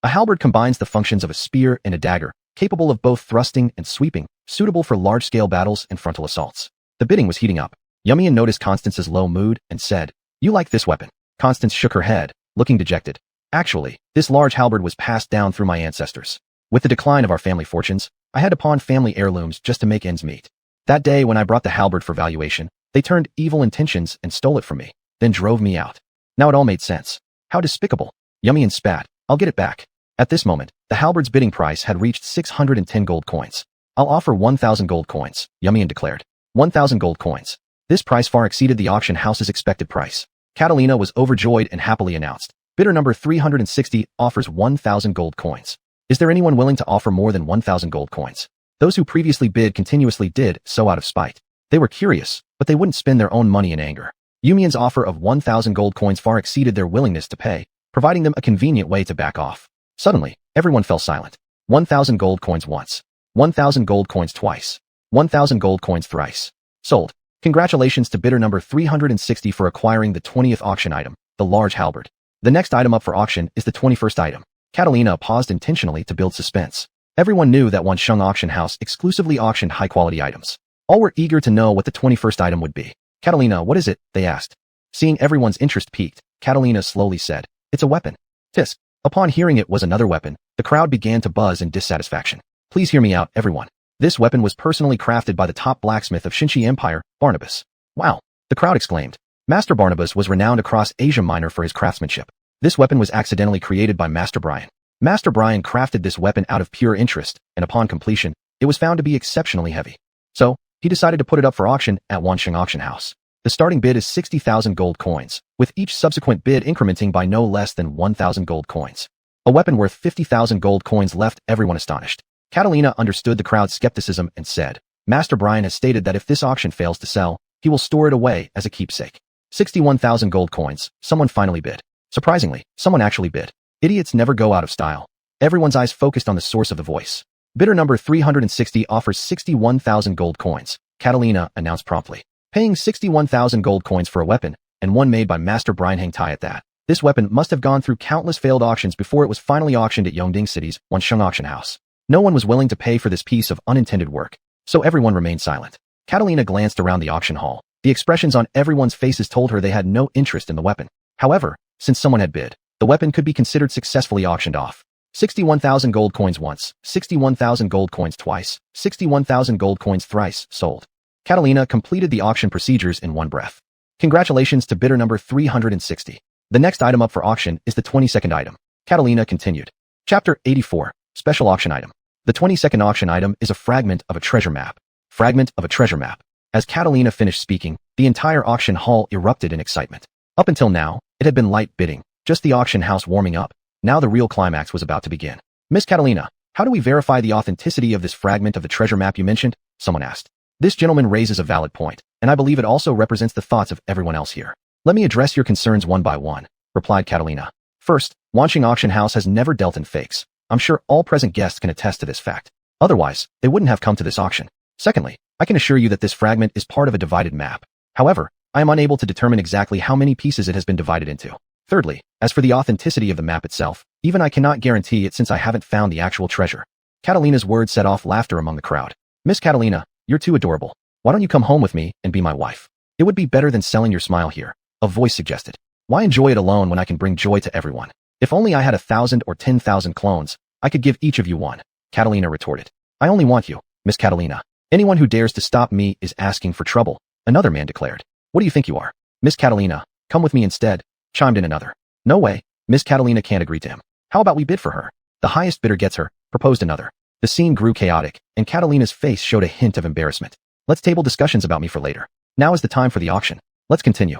A halberd combines the functions of a spear and a dagger, capable of both thrusting and sweeping, suitable for large-scale battles and frontal assaults. The bidding was heating up. Yumian noticed Constance's low mood and said, "You like this weapon?" Constance shook her head, looking dejected. Actually, this large halberd was passed down through my ancestors. With the decline of our family fortunes, I had to pawn family heirlooms just to make ends meet. That day when I brought the halberd for valuation, they turned evil intentions and stole it from me, then drove me out. Now it all made sense. How despicable. Yumian spat. I'll get it back. At this moment, the halberd's bidding price had reached 610 gold coins. I'll offer 1,000 gold coins, Yumian declared. 1,000 gold coins. This price far exceeded the auction house's expected price. Catalina was overjoyed and happily announced. Bidder number 360 offers 1,000 gold coins. Is there anyone willing to offer more than 1,000 gold coins? Those who previously bid continuously did so out of spite. They were curious, but they wouldn't spend their own money in anger. Yumian's offer of 1,000 gold coins far exceeded their willingness to pay, providing them a convenient way to back off. Suddenly, everyone fell silent. 1,000 gold coins once. 1,000 gold coins twice. 1,000 gold coins thrice. Sold. Congratulations to bidder number 360 for acquiring the 20th auction item, the large halberd. The next item up for auction is the 21st item. Catalina paused intentionally to build suspense. Everyone knew that Wansheng Auction House exclusively auctioned high-quality items. All were eager to know what the 21st item would be. Catalina, what is it? They asked. Seeing everyone's interest piqued, Catalina slowly said, It's a weapon. Tisk. Upon hearing it was another weapon, the crowd began to buzz in dissatisfaction. Please hear me out, everyone. This weapon was personally crafted by the top blacksmith of Shinshi Empire, Barnabas. Wow. The crowd exclaimed. Master Barnabas was renowned across Asia Minor for his craftsmanship. This weapon was accidentally created by Master Brian. Master Brian crafted this weapon out of pure interest, and upon completion, it was found to be exceptionally heavy. So, he decided to put it up for auction at Wansheng Auction House. The starting bid is 60,000 gold coins, with each subsequent bid incrementing by no less than 1,000 gold coins. A weapon worth 50,000 gold coins left everyone astonished. Catalina understood the crowd's skepticism and said, Master Brian has stated that if this auction fails to sell, he will store it away as a keepsake. 61,000 gold coins, someone finally bid. Surprisingly, someone actually bid. Idiots never go out of style. Everyone's eyes focused on the source of the voice. Bidder number 360 offers 61,000 gold coins, Catalina announced promptly. Paying 61,000 gold coins for a weapon, and one made by Master Brian hang tie at that. This weapon must have gone through countless failed auctions before it was finally auctioned at Yongding City's Wansheng Auction House. No one was willing to pay for this piece of unintended work, so everyone remained silent. Catalina glanced around the auction hall. The expressions on everyone's faces told her they had no interest in the weapon. However, since someone had bid, the weapon could be considered successfully auctioned off. 61,000 gold coins once, 61,000 gold coins twice, 61,000 gold coins thrice, sold. Catalina completed the auction procedures in one breath. Congratulations to bidder number 360. The next item up for auction is the 22nd item. Catalina continued. Chapter 84, Special Auction Item. The 22nd auction item is a fragment of a treasure map. Fragment of a treasure map. As Catalina finished speaking, the entire auction hall erupted in excitement. Up until now, it had been light bidding, just the auction house warming up. Now the real climax was about to begin. Miss Catalina, how do we verify the authenticity of this fragment of the treasure map you mentioned? Someone asked. This gentleman raises a valid point, and I believe it also represents the thoughts of everyone else here. Let me address your concerns one by one, replied Catalina. First, Wansheng Auction House has never dealt in fakes. I'm sure all present guests can attest to this fact. Otherwise, they wouldn't have come to this auction. Secondly, I can assure you that this fragment is part of a divided map. However, I am unable to determine exactly how many pieces it has been divided into. Thirdly, as for the authenticity of the map itself, even I cannot guarantee it since I haven't found the actual treasure. Catalina's words set off laughter among the crowd. Miss Catalina, you're too adorable. Why don't you come home with me and be my wife? It would be better than selling your smile here, a voice suggested. Why enjoy it alone when I can bring joy to everyone? If only I had 1,000 or 10,000 clones, I could give each of you one, Catalina retorted. I only want you, Miss Catalina. Anyone who dares to stop me is asking for trouble, another man declared. What do you think you are? Miss Catalina, come with me instead, chimed in another. No way, Miss Catalina can't agree to him. How about we bid for her? The highest bidder gets her, proposed another. The scene grew chaotic, and Catalina's face showed a hint of embarrassment. Let's table discussions about me for later. Now is the time for the auction. Let's continue.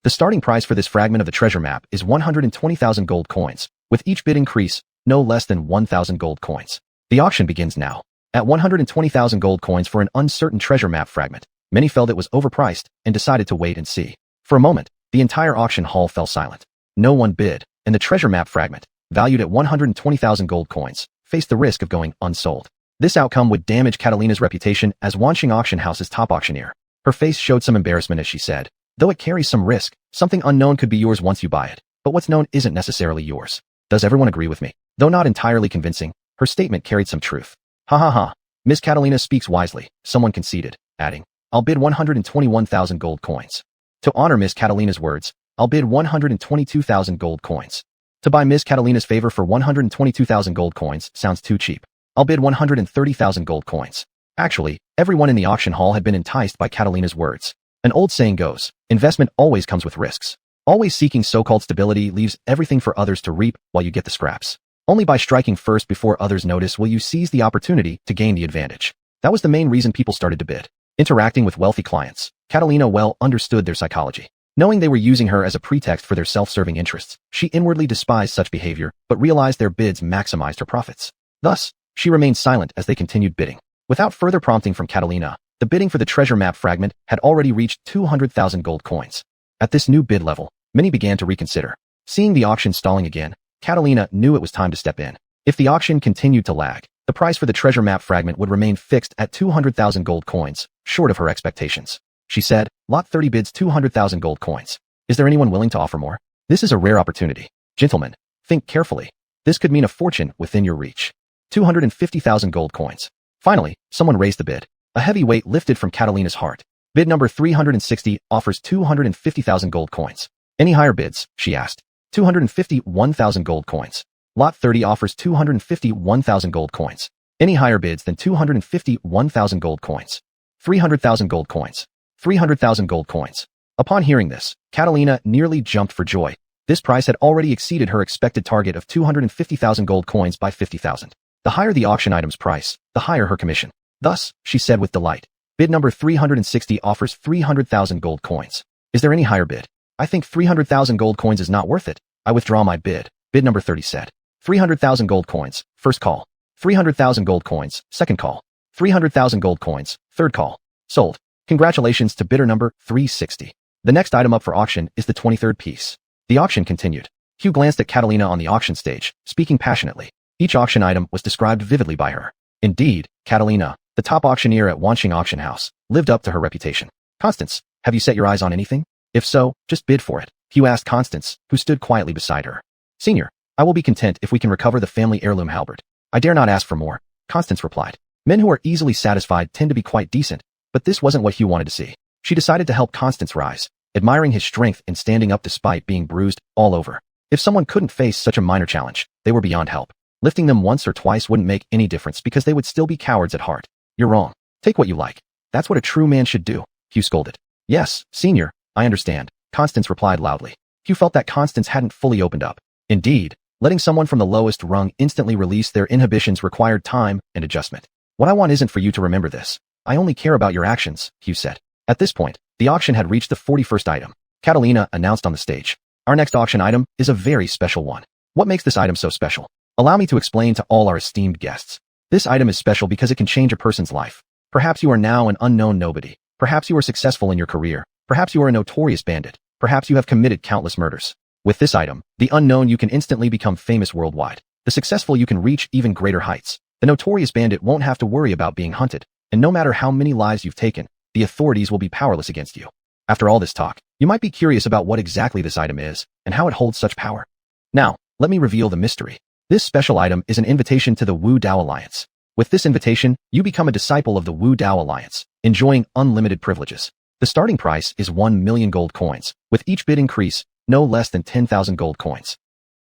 The starting price for this fragment of the treasure map is 120,000 gold coins, with each bid increase, no less than 1,000 gold coins. The auction begins now. At 120,000 gold coins for an uncertain treasure map fragment, many felt it was overpriced and decided to wait and see. For a moment, the entire auction hall fell silent. No one bid, and the treasure map fragment, valued at 120,000 gold coins, faced the risk of going unsold. This outcome would damage Catalina's reputation as Wansheng Auction House's top auctioneer. Her face showed some embarrassment as she said, though it carries some risk, something unknown could be yours once you buy it, but what's known isn't necessarily yours. Does everyone agree with me? Though not entirely convincing, her statement carried some truth. Ha ha ha. Miss Catalina speaks wisely, someone conceded, adding, I'll bid 121,000 gold coins. To honor Miss Catalina's words, I'll bid 122,000 gold coins. To buy Miss Catalina's favor for 122,000 gold coins sounds too cheap. I'll bid 130,000 gold coins. Actually, everyone in the auction hall had been enticed by Catalina's words. An old saying goes, investment always comes with risks. Always seeking so-called stability leaves everything for others to reap while you get the scraps. Only by striking first before others notice will you seize the opportunity to gain the advantage. That was the main reason people started to bid. Interacting with wealthy clients, Catalina well understood their psychology. Knowing they were using her as a pretext for their self-serving interests, she inwardly despised such behavior, but realized their bids maximized her profits. Thus, she remained silent as they continued bidding. Without further prompting from Catalina, the bidding for the treasure map fragment had already reached 200,000 gold coins. At this new bid level, many began to reconsider. Seeing the auction stalling again, Catalina knew it was time to step in. If the auction continued to lag, the price for the treasure map fragment would remain fixed at 200,000 gold coins, short of her expectations. She said, Lot 30 bids 200,000 gold coins. Is there anyone willing to offer more? This is a rare opportunity. Gentlemen, think carefully. This could mean a fortune within your reach. 250,000 gold coins. Finally, someone raised the bid. A heavy weight lifted from Catalina's heart. Bid number 360 offers 250,000 gold coins. Any higher bids? She asked. 251,000 gold coins. Lot 30 offers 251,000 gold coins. Any higher bids than 251,000 gold coins. 300,000 gold coins. 300,000 gold coins. Upon hearing this, Catalina nearly jumped for joy. This price had already exceeded her expected target of 250,000 gold coins by 50,000. The higher the auction item's price, the higher her commission. Thus, she said with delight, bid number 360 offers 300,000 gold coins. Is there any higher bid? I think 300,000 gold coins is not worth it. I withdraw my bid. Bid number 30 said. 300,000 gold coins, first call. 300,000 gold coins, second call. 300,000 gold coins, third call. Sold. Congratulations to bidder number 360. The next item up for auction is the 23rd piece. The auction continued. Hugh glanced at Catalina on the auction stage, speaking passionately. Each auction item was described vividly by her. Indeed, Catalina, the top auctioneer at Wanqing Auction House, lived up to her reputation. Constance, have you set your eyes on anything? If so, just bid for it, Hugh asked Constance, who stood quietly beside her. Senior, I will be content if we can recover the family heirloom halberd. I dare not ask for more, Constance replied. Men who are easily satisfied tend to be quite decent, but this wasn't what Hugh wanted to see. She decided to help Constance rise, admiring his strength in standing up despite being bruised all over. If someone couldn't face such a minor challenge, they were beyond help. Lifting them once or twice wouldn't make any difference because they would still be cowards at heart. You're wrong. Take what you like. That's what a true man should do, Hugh scolded. Yes, senior, I understand, Constance replied loudly. Hugh felt that Constance hadn't fully opened up. Indeed, letting someone from the lowest rung instantly release their inhibitions required time and adjustment. What I want isn't for you to remember this. I only care about your actions, Hugh said. At this point, the auction had reached the 41st item. Catalina announced on the stage. Our next auction item is a very special one. What makes this item so special? Allow me to explain to all our esteemed guests. This item is special because it can change a person's life. Perhaps you are now an unknown nobody. Perhaps you are successful in your career. Perhaps you are a notorious bandit. Perhaps you have committed countless murders. With this item, the unknown you can instantly become famous worldwide. The successful you can reach even greater heights. The notorious bandit won't have to worry about being hunted. And no matter how many lives you've taken, the authorities will be powerless against you. After all this talk, you might be curious about what exactly this item is and how it holds such power. Now, let me reveal the mystery. This special item is an invitation to the Wu Dao Alliance. With this invitation, you become a disciple of the Wu Dao Alliance, enjoying unlimited privileges. The starting price is 1 million gold coins, with each bid increase, no less than 10,000 gold coins.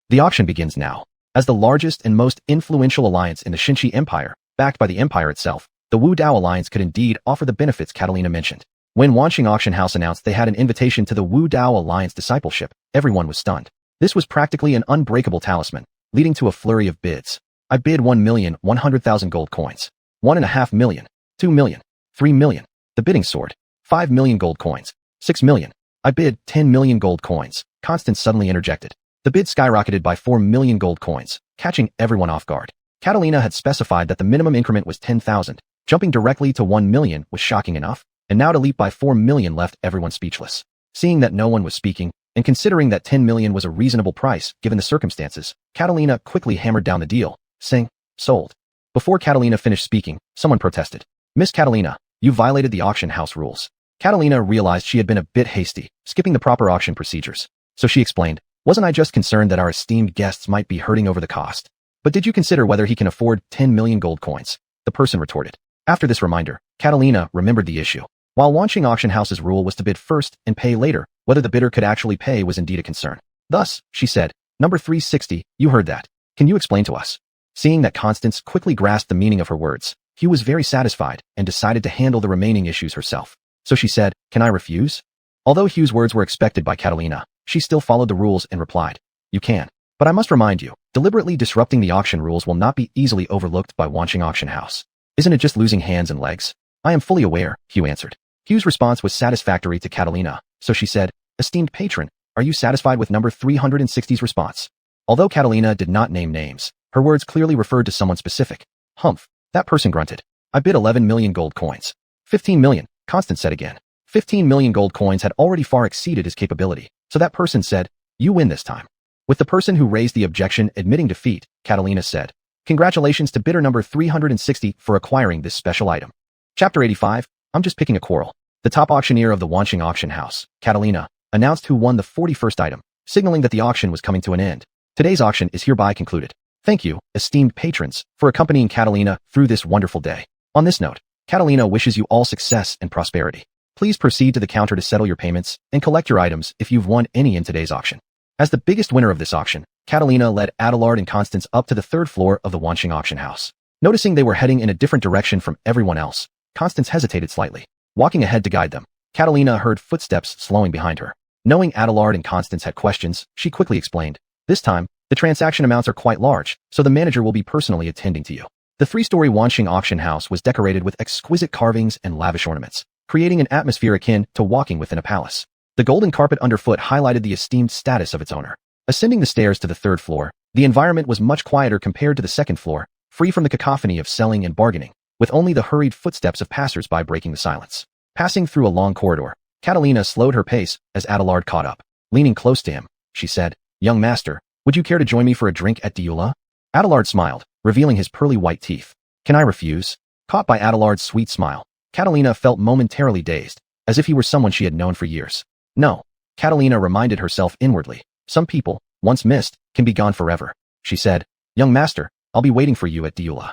The auction begins now. As the largest and most influential alliance in the Xinqi Empire, backed by the empire itself, the Wu Dao Alliance could indeed offer the benefits Catalina mentioned. When Wanqing Auction House announced they had an invitation to the Wu Dao Alliance discipleship, everyone was stunned. This was practically an unbreakable talisman, leading to a flurry of bids. I bid 1,100,000 gold coins. 1.5 million. 2 million. 3 million. The bidding soared. 5 million gold coins. 6 million. I bid 10 million gold coins. Constance suddenly interjected. The bid skyrocketed by 4 million gold coins, catching everyone off guard. Catalina had specified that the minimum increment was 10,000. Jumping directly to 1 million was shocking enough, and now to leap by 4 million left everyone speechless. Seeing that no one was speaking, and considering that 10 million was a reasonable price given the circumstances, Catalina quickly hammered down the deal, saying, sold. Before Catalina finished speaking, someone protested. Miss Catalina, you violated the auction house rules. Catalina realized she had been a bit hasty, skipping the proper auction procedures. So she explained, wasn't I just concerned that our esteemed guests might be hurting over the cost? But did you consider whether he can afford 10 million gold coins? The person retorted. After this reminder, Catalina remembered the issue. While Wanqing Auction House's rule was to bid first and pay later, whether the bidder could actually pay was indeed a concern. Thus, she said, number 360, you heard that. Can you explain to us? Seeing that Constance quickly grasped the meaning of her words, Hugh was very satisfied and decided to handle the remaining issues herself. So she said, can I refuse? Although Hugh's words were expected by Catalina, she still followed the rules and replied, you can. But I must remind you, deliberately disrupting the auction rules will not be easily overlooked by Wanqing Auction House. Isn't it just losing hands and legs? I am fully aware, Hugh answered. Hugh's response was satisfactory to Catalina, so she said, esteemed patron, are you satisfied with number 360's response? Although Catalina did not name names, her words clearly referred to someone specific. Humph, that person grunted. I bid 11 million gold coins. 15 million, Constance said again. 15 million gold coins had already far exceeded his capability, so that person said, you win this time. With the person who raised the objection admitting defeat, Catalina said, congratulations to bidder number 360 for acquiring this special item. Chapter 85, I'm just picking a quarrel. The top auctioneer of the Wanqing Auction House, Catalina, announced who won the 41st item, signaling that the auction was coming to an end. Today's auction is hereby concluded. Thank you, esteemed patrons, for accompanying Catalina through this wonderful day. On this note, Catalina wishes you all success and prosperity. Please proceed to the counter to settle your payments and collect your items if you've won any in today's auction. As the biggest winner of this auction, Catalina led Adelard and Constance up to the third floor of the Wanqing auction house. Noticing they were heading in a different direction from everyone else, Constance hesitated slightly. Walking ahead to guide them, Catalina heard footsteps slowing behind her. Knowing Adelard and Constance had questions, she quickly explained, "This time, the transaction amounts are quite large, so the manager will be personally attending to you." The three-story Wanqing auction house was decorated with exquisite carvings and lavish ornaments, creating an atmosphere akin to walking within a palace. The golden carpet underfoot highlighted the esteemed status of its owner. Ascending the stairs to the third floor, the environment was much quieter compared to the second floor, free from the cacophony of selling and bargaining, with only the hurried footsteps of passers-by breaking the silence. Passing through a long corridor, Catalina slowed her pace as Adelard caught up. Leaning close to him, she said, "Young master, would you care to join me for a drink at Diula?" Adelard smiled, revealing his pearly white teeth. "Can I refuse?" Caught by Adelard's sweet smile, Catalina felt momentarily dazed, as if he were someone she had known for years. "No," Catalina reminded herself inwardly. "Some people, once missed, can be gone forever." She said, "Young master, I'll be waiting for you at Diula."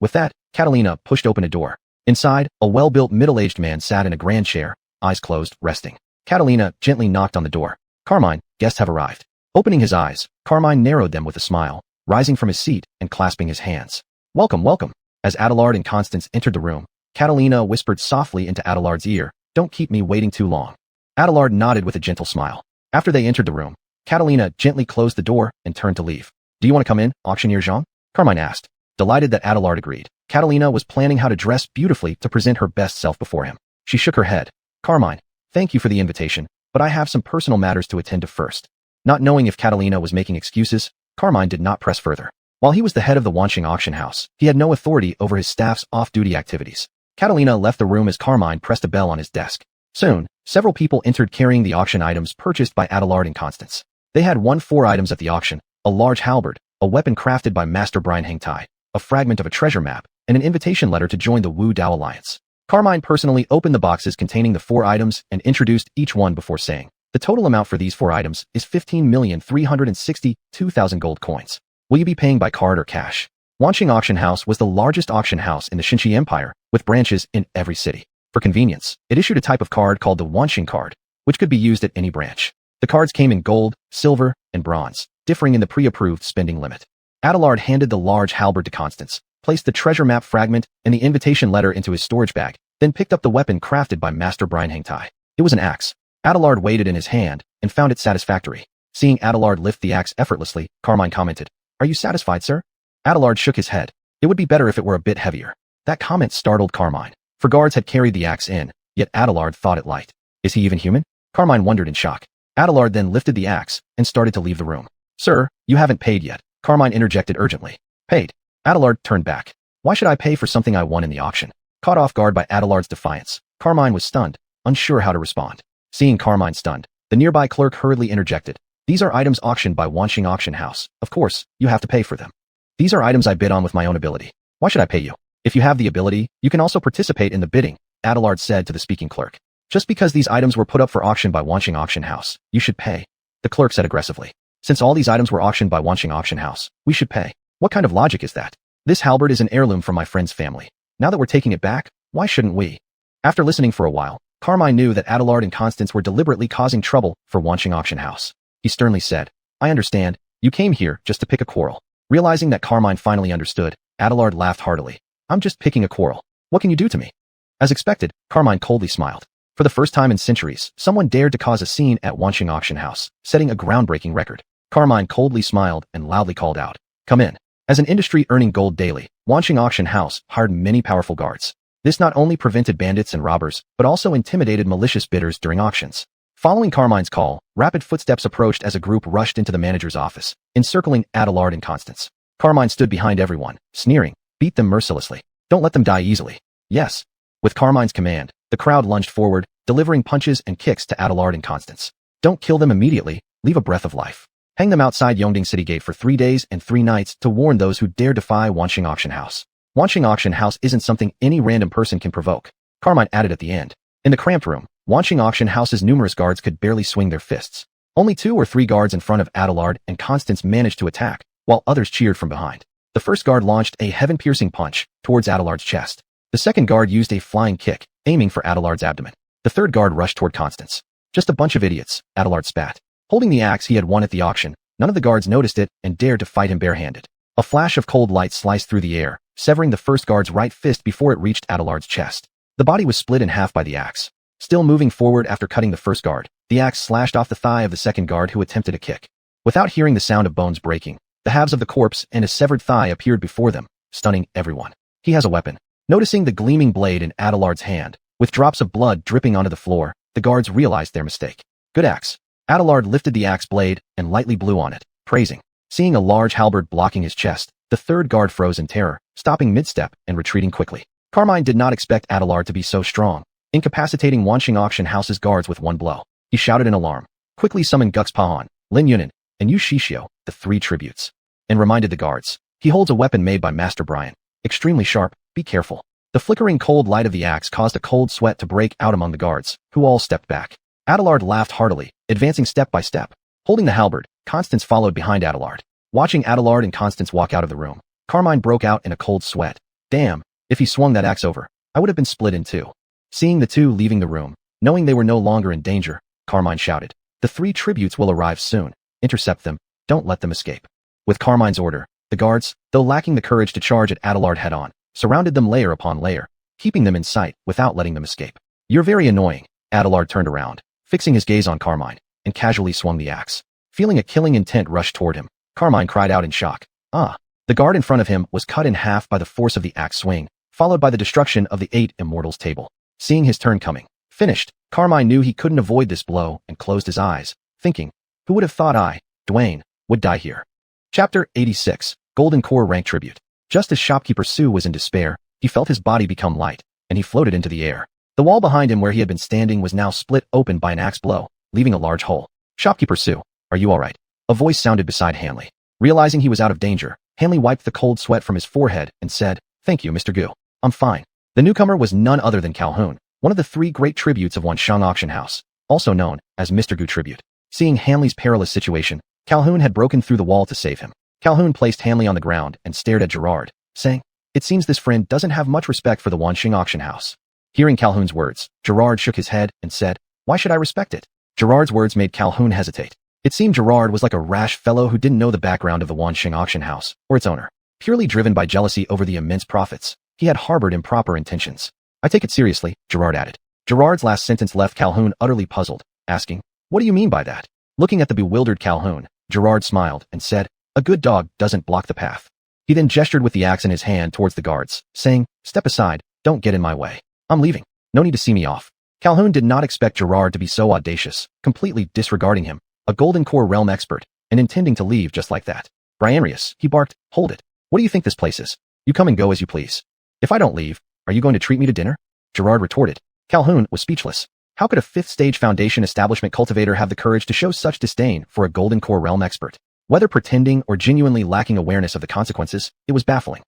With that, Catalina pushed open a door. Inside, a well-built middle-aged man sat in a grand chair, eyes closed, resting. Catalina gently knocked on the door. "Carmine, guests have arrived." Opening his eyes, Carmine narrowed them with a smile, rising from his seat and clasping his hands. "Welcome, welcome." As Adelard and Constance entered the room, Catalina whispered softly into Adelard's ear, "Don't keep me waiting too long." Adelard nodded with a gentle smile. After they entered the room, Catalina gently closed the door and turned to leave. "Do you want to come in, auctioneer Jean?" Carmine asked. Delighted that Adelard agreed, Catalina was planning how to dress beautifully to present her best self before him. She shook her head. "Carmine, thank you for the invitation, but I have some personal matters to attend to first." Not knowing if Catalina was making excuses, Carmine did not press further. While he was the head of the Wanqing auction house, he had no authority over his staff's off-duty activities. Catalina left the room as Carmine pressed a bell on his desk. Soon, several people entered carrying the auction items purchased by Adelard and Constance. They had won 4 items at the auction: a large halberd, a weapon crafted by Master Brian Hengtai, a fragment of a treasure map, and an invitation letter to join the Wu Dao Alliance. Carmine personally opened the boxes containing the 4 items and introduced each one before saying, "The total amount for these 4 items is 15,362,000 gold coins. Will you be paying by card or cash?" Wanqing Auction House was the largest auction house in the Xinqi Empire, with branches in every city. For convenience, it issued a type of card called the Wanqing card, which could be used at any branch. The cards came in gold, silver, and bronze, differing in the pre-approved spending limit. Adelard handed the large halberd to Constance, placed the treasure map fragment and the invitation letter into his storage bag, then picked up the weapon crafted by Master Brian Hengtai. It was an axe. Adelard weighed it in his hand and found it satisfactory. Seeing Adelard lift the axe effortlessly, Carmine commented, "Are you satisfied, sir?" Adelard shook his head. "It would be better if it were a bit heavier." That comment startled Carmine, for guards had carried the axe in, yet Adelard thought it light. Is he even human? Carmine wondered in shock. Adelard then lifted the axe and started to leave the room. "Sir, you haven't paid yet," Carmine interjected urgently. "Paid?" Adelard turned back. "Why should I pay for something I won in the auction?" Caught off guard by Adelard's defiance, Carmine was stunned, unsure how to respond. Seeing Carmine stunned, the nearby clerk hurriedly interjected, "These are items auctioned by Wanqing Auction House. Of course, you have to pay for them." "These are items I bid on with my own ability. Why should I pay you?" "If you have the ability, you can also participate in the bidding," Adelard said to the speaking clerk. "Just because these items were put up for auction by Wanqing Auction House, you should pay," the clerk said aggressively. "Since all these items were auctioned by Wanqing Auction House, we should pay. What kind of logic is that? This halberd is an heirloom from my friend's family. Now that we're taking it back, why shouldn't we?" After listening for a while, Carmine knew that Adelard and Constance were deliberately causing trouble for Wanqing Auction House. He sternly said, "I understand. You came here just to pick a quarrel." Realizing that Carmine finally understood, Adelard laughed heartily. "I'm just picking a quarrel. What can you do to me?" As expected, Carmine coldly smiled. For the first time in centuries, someone dared to cause a scene at Wanqing Auction House, setting a groundbreaking record. Carmine coldly smiled and loudly called out, "Come in." As an industry earning gold daily, Wanqing Auction House hired many powerful guards. This not only prevented bandits and robbers, but also intimidated malicious bidders during auctions. Following Carmine's call, rapid footsteps approached as a group rushed into the manager's office, encircling Adelard and Constance. Carmine stood behind everyone, sneering, "Beat them mercilessly. Don't let them die easily." "Yes." With Carmine's command, the crowd lunged forward, delivering punches and kicks to Adelard and Constance. "Don't kill them immediately, leave a breath of life. Hang them outside Yongding City Gate for 3 days and 3 nights to warn those who dare defy Wanqing Auction House." Wanqing Auction House isn't something any random person can provoke, Carmine added at the end. In the cramped room, Wanqing Auction House's numerous guards could barely swing their fists. Only 2 or 3 guards in front of Adelard and Constance managed to attack, while others cheered from behind. The first guard launched a heaven-piercing punch towards Adelard's chest. The second guard used a flying kick, aiming for Adelard's abdomen. The third guard rushed toward Constance. "Just a bunch of idiots," Adelard spat. Holding the axe he had won at the auction, none of the guards noticed it and dared to fight him barehanded. A flash of cold light sliced through the air, severing the first guard's right fist before it reached Adelard's chest. The body was split in half by the axe. Still moving forward after cutting the first guard, the axe slashed off the thigh of the second guard who attempted a kick. Without hearing the sound of bones breaking, the halves of the corpse and a severed thigh appeared before them, stunning everyone. He has a weapon. Noticing the gleaming blade in Adelard's hand, with drops of blood dripping onto the floor, the guards realized their mistake. Good axe. Adelard lifted the axe blade and lightly blew on it, praising. Seeing a large halberd blocking his chest, the third guard froze in terror, stopping mid-step and retreating quickly. Carmine did not expect Adelard to be so strong, incapacitating Wanxing Auction House's guards with one blow. He shouted in alarm, quickly summoned Gux Pahan, Lin Yunan, and Yu Shishio, the three tributes, and reminded the guards. He holds a weapon made by Master Brian. Extremely sharp, be careful. The flickering cold light of the axe caused a cold sweat to break out among the guards, who all stepped back. Adelard laughed heartily, advancing step by step. Holding the halberd, Constance followed behind Adelard. Watching Adelard and Constance walk out of the room, Carmine broke out in a cold sweat. Damn, if he swung that axe over, I would have been split in two. Seeing the two leaving the room, knowing they were no longer in danger, Carmine shouted, the three tributes will arrive soon. Intercept them, don't let them escape. With Carmine's order, the guards, though lacking the courage to charge at Adelard head-on, surrounded them layer upon layer, keeping them in sight without letting them escape. You're very annoying. Adelard turned around, fixing his gaze on Carmine, and casually swung the axe. Feeling a killing intent rush toward him, Carmine cried out in shock. Ah! The guard in front of him was cut in half by the force of the axe swing, followed by the destruction of the 8 Immortals table. Seeing his turn coming, finished, Carmine knew he couldn't avoid this blow and closed his eyes, thinking, who would have thought I, Dwayne, would die here? Chapter 86, Golden Core Rank Tribute. Just as shopkeeper Sue was in despair, he felt his body become light, and he floated into the air. The wall behind him where he had been standing was now split open by an axe blow, leaving a large hole. Shopkeeper Sue, are you alright? A voice sounded beside Hanley. Realizing he was out of danger, Hanley wiped the cold sweat from his forehead and said, thank you, Mr. Gu. I'm fine. The newcomer was none other than Calhoun, one of the 3 great tributes of Wanxing Auction House, also known as Mr. Gu Tribute. Seeing Hanley's perilous situation, Calhoun had broken through the wall to save him. Calhoun placed Hanley on the ground and stared at Gerard, saying, it seems this friend doesn't have much respect for the Wanxing Auction House. Hearing Calhoun's words, Gerard shook his head and said, why should I respect it? Gerard's words made Calhoun hesitate. It seemed Gerard was like a rash fellow who didn't know the background of the Wanxing Auction House, or its owner. Purely driven by jealousy over the immense profits, he had harbored improper intentions. I take it seriously, Gerard added. Gerard's last sentence left Calhoun utterly puzzled, asking, what do you mean by that? Looking at the bewildered Calhoun, Gerard smiled and said, a good dog doesn't block the path. He then gestured with the axe in his hand towards the guards, saying, step aside, don't get in my way. I'm leaving. No need to see me off. Calhoun did not expect Gerard to be so audacious, completely disregarding him, a Golden Core realm expert, and intending to leave just like that. Brianrius, he barked, hold it. What do you think this place is? You come and go as you please. If I don't leave, are you going to treat me to dinner? Gerard retorted. Calhoun was speechless. How could a 5th stage foundation establishment cultivator have the courage to show such disdain for a Golden Core realm expert? Whether pretending or genuinely lacking awareness of the consequences, it was baffling.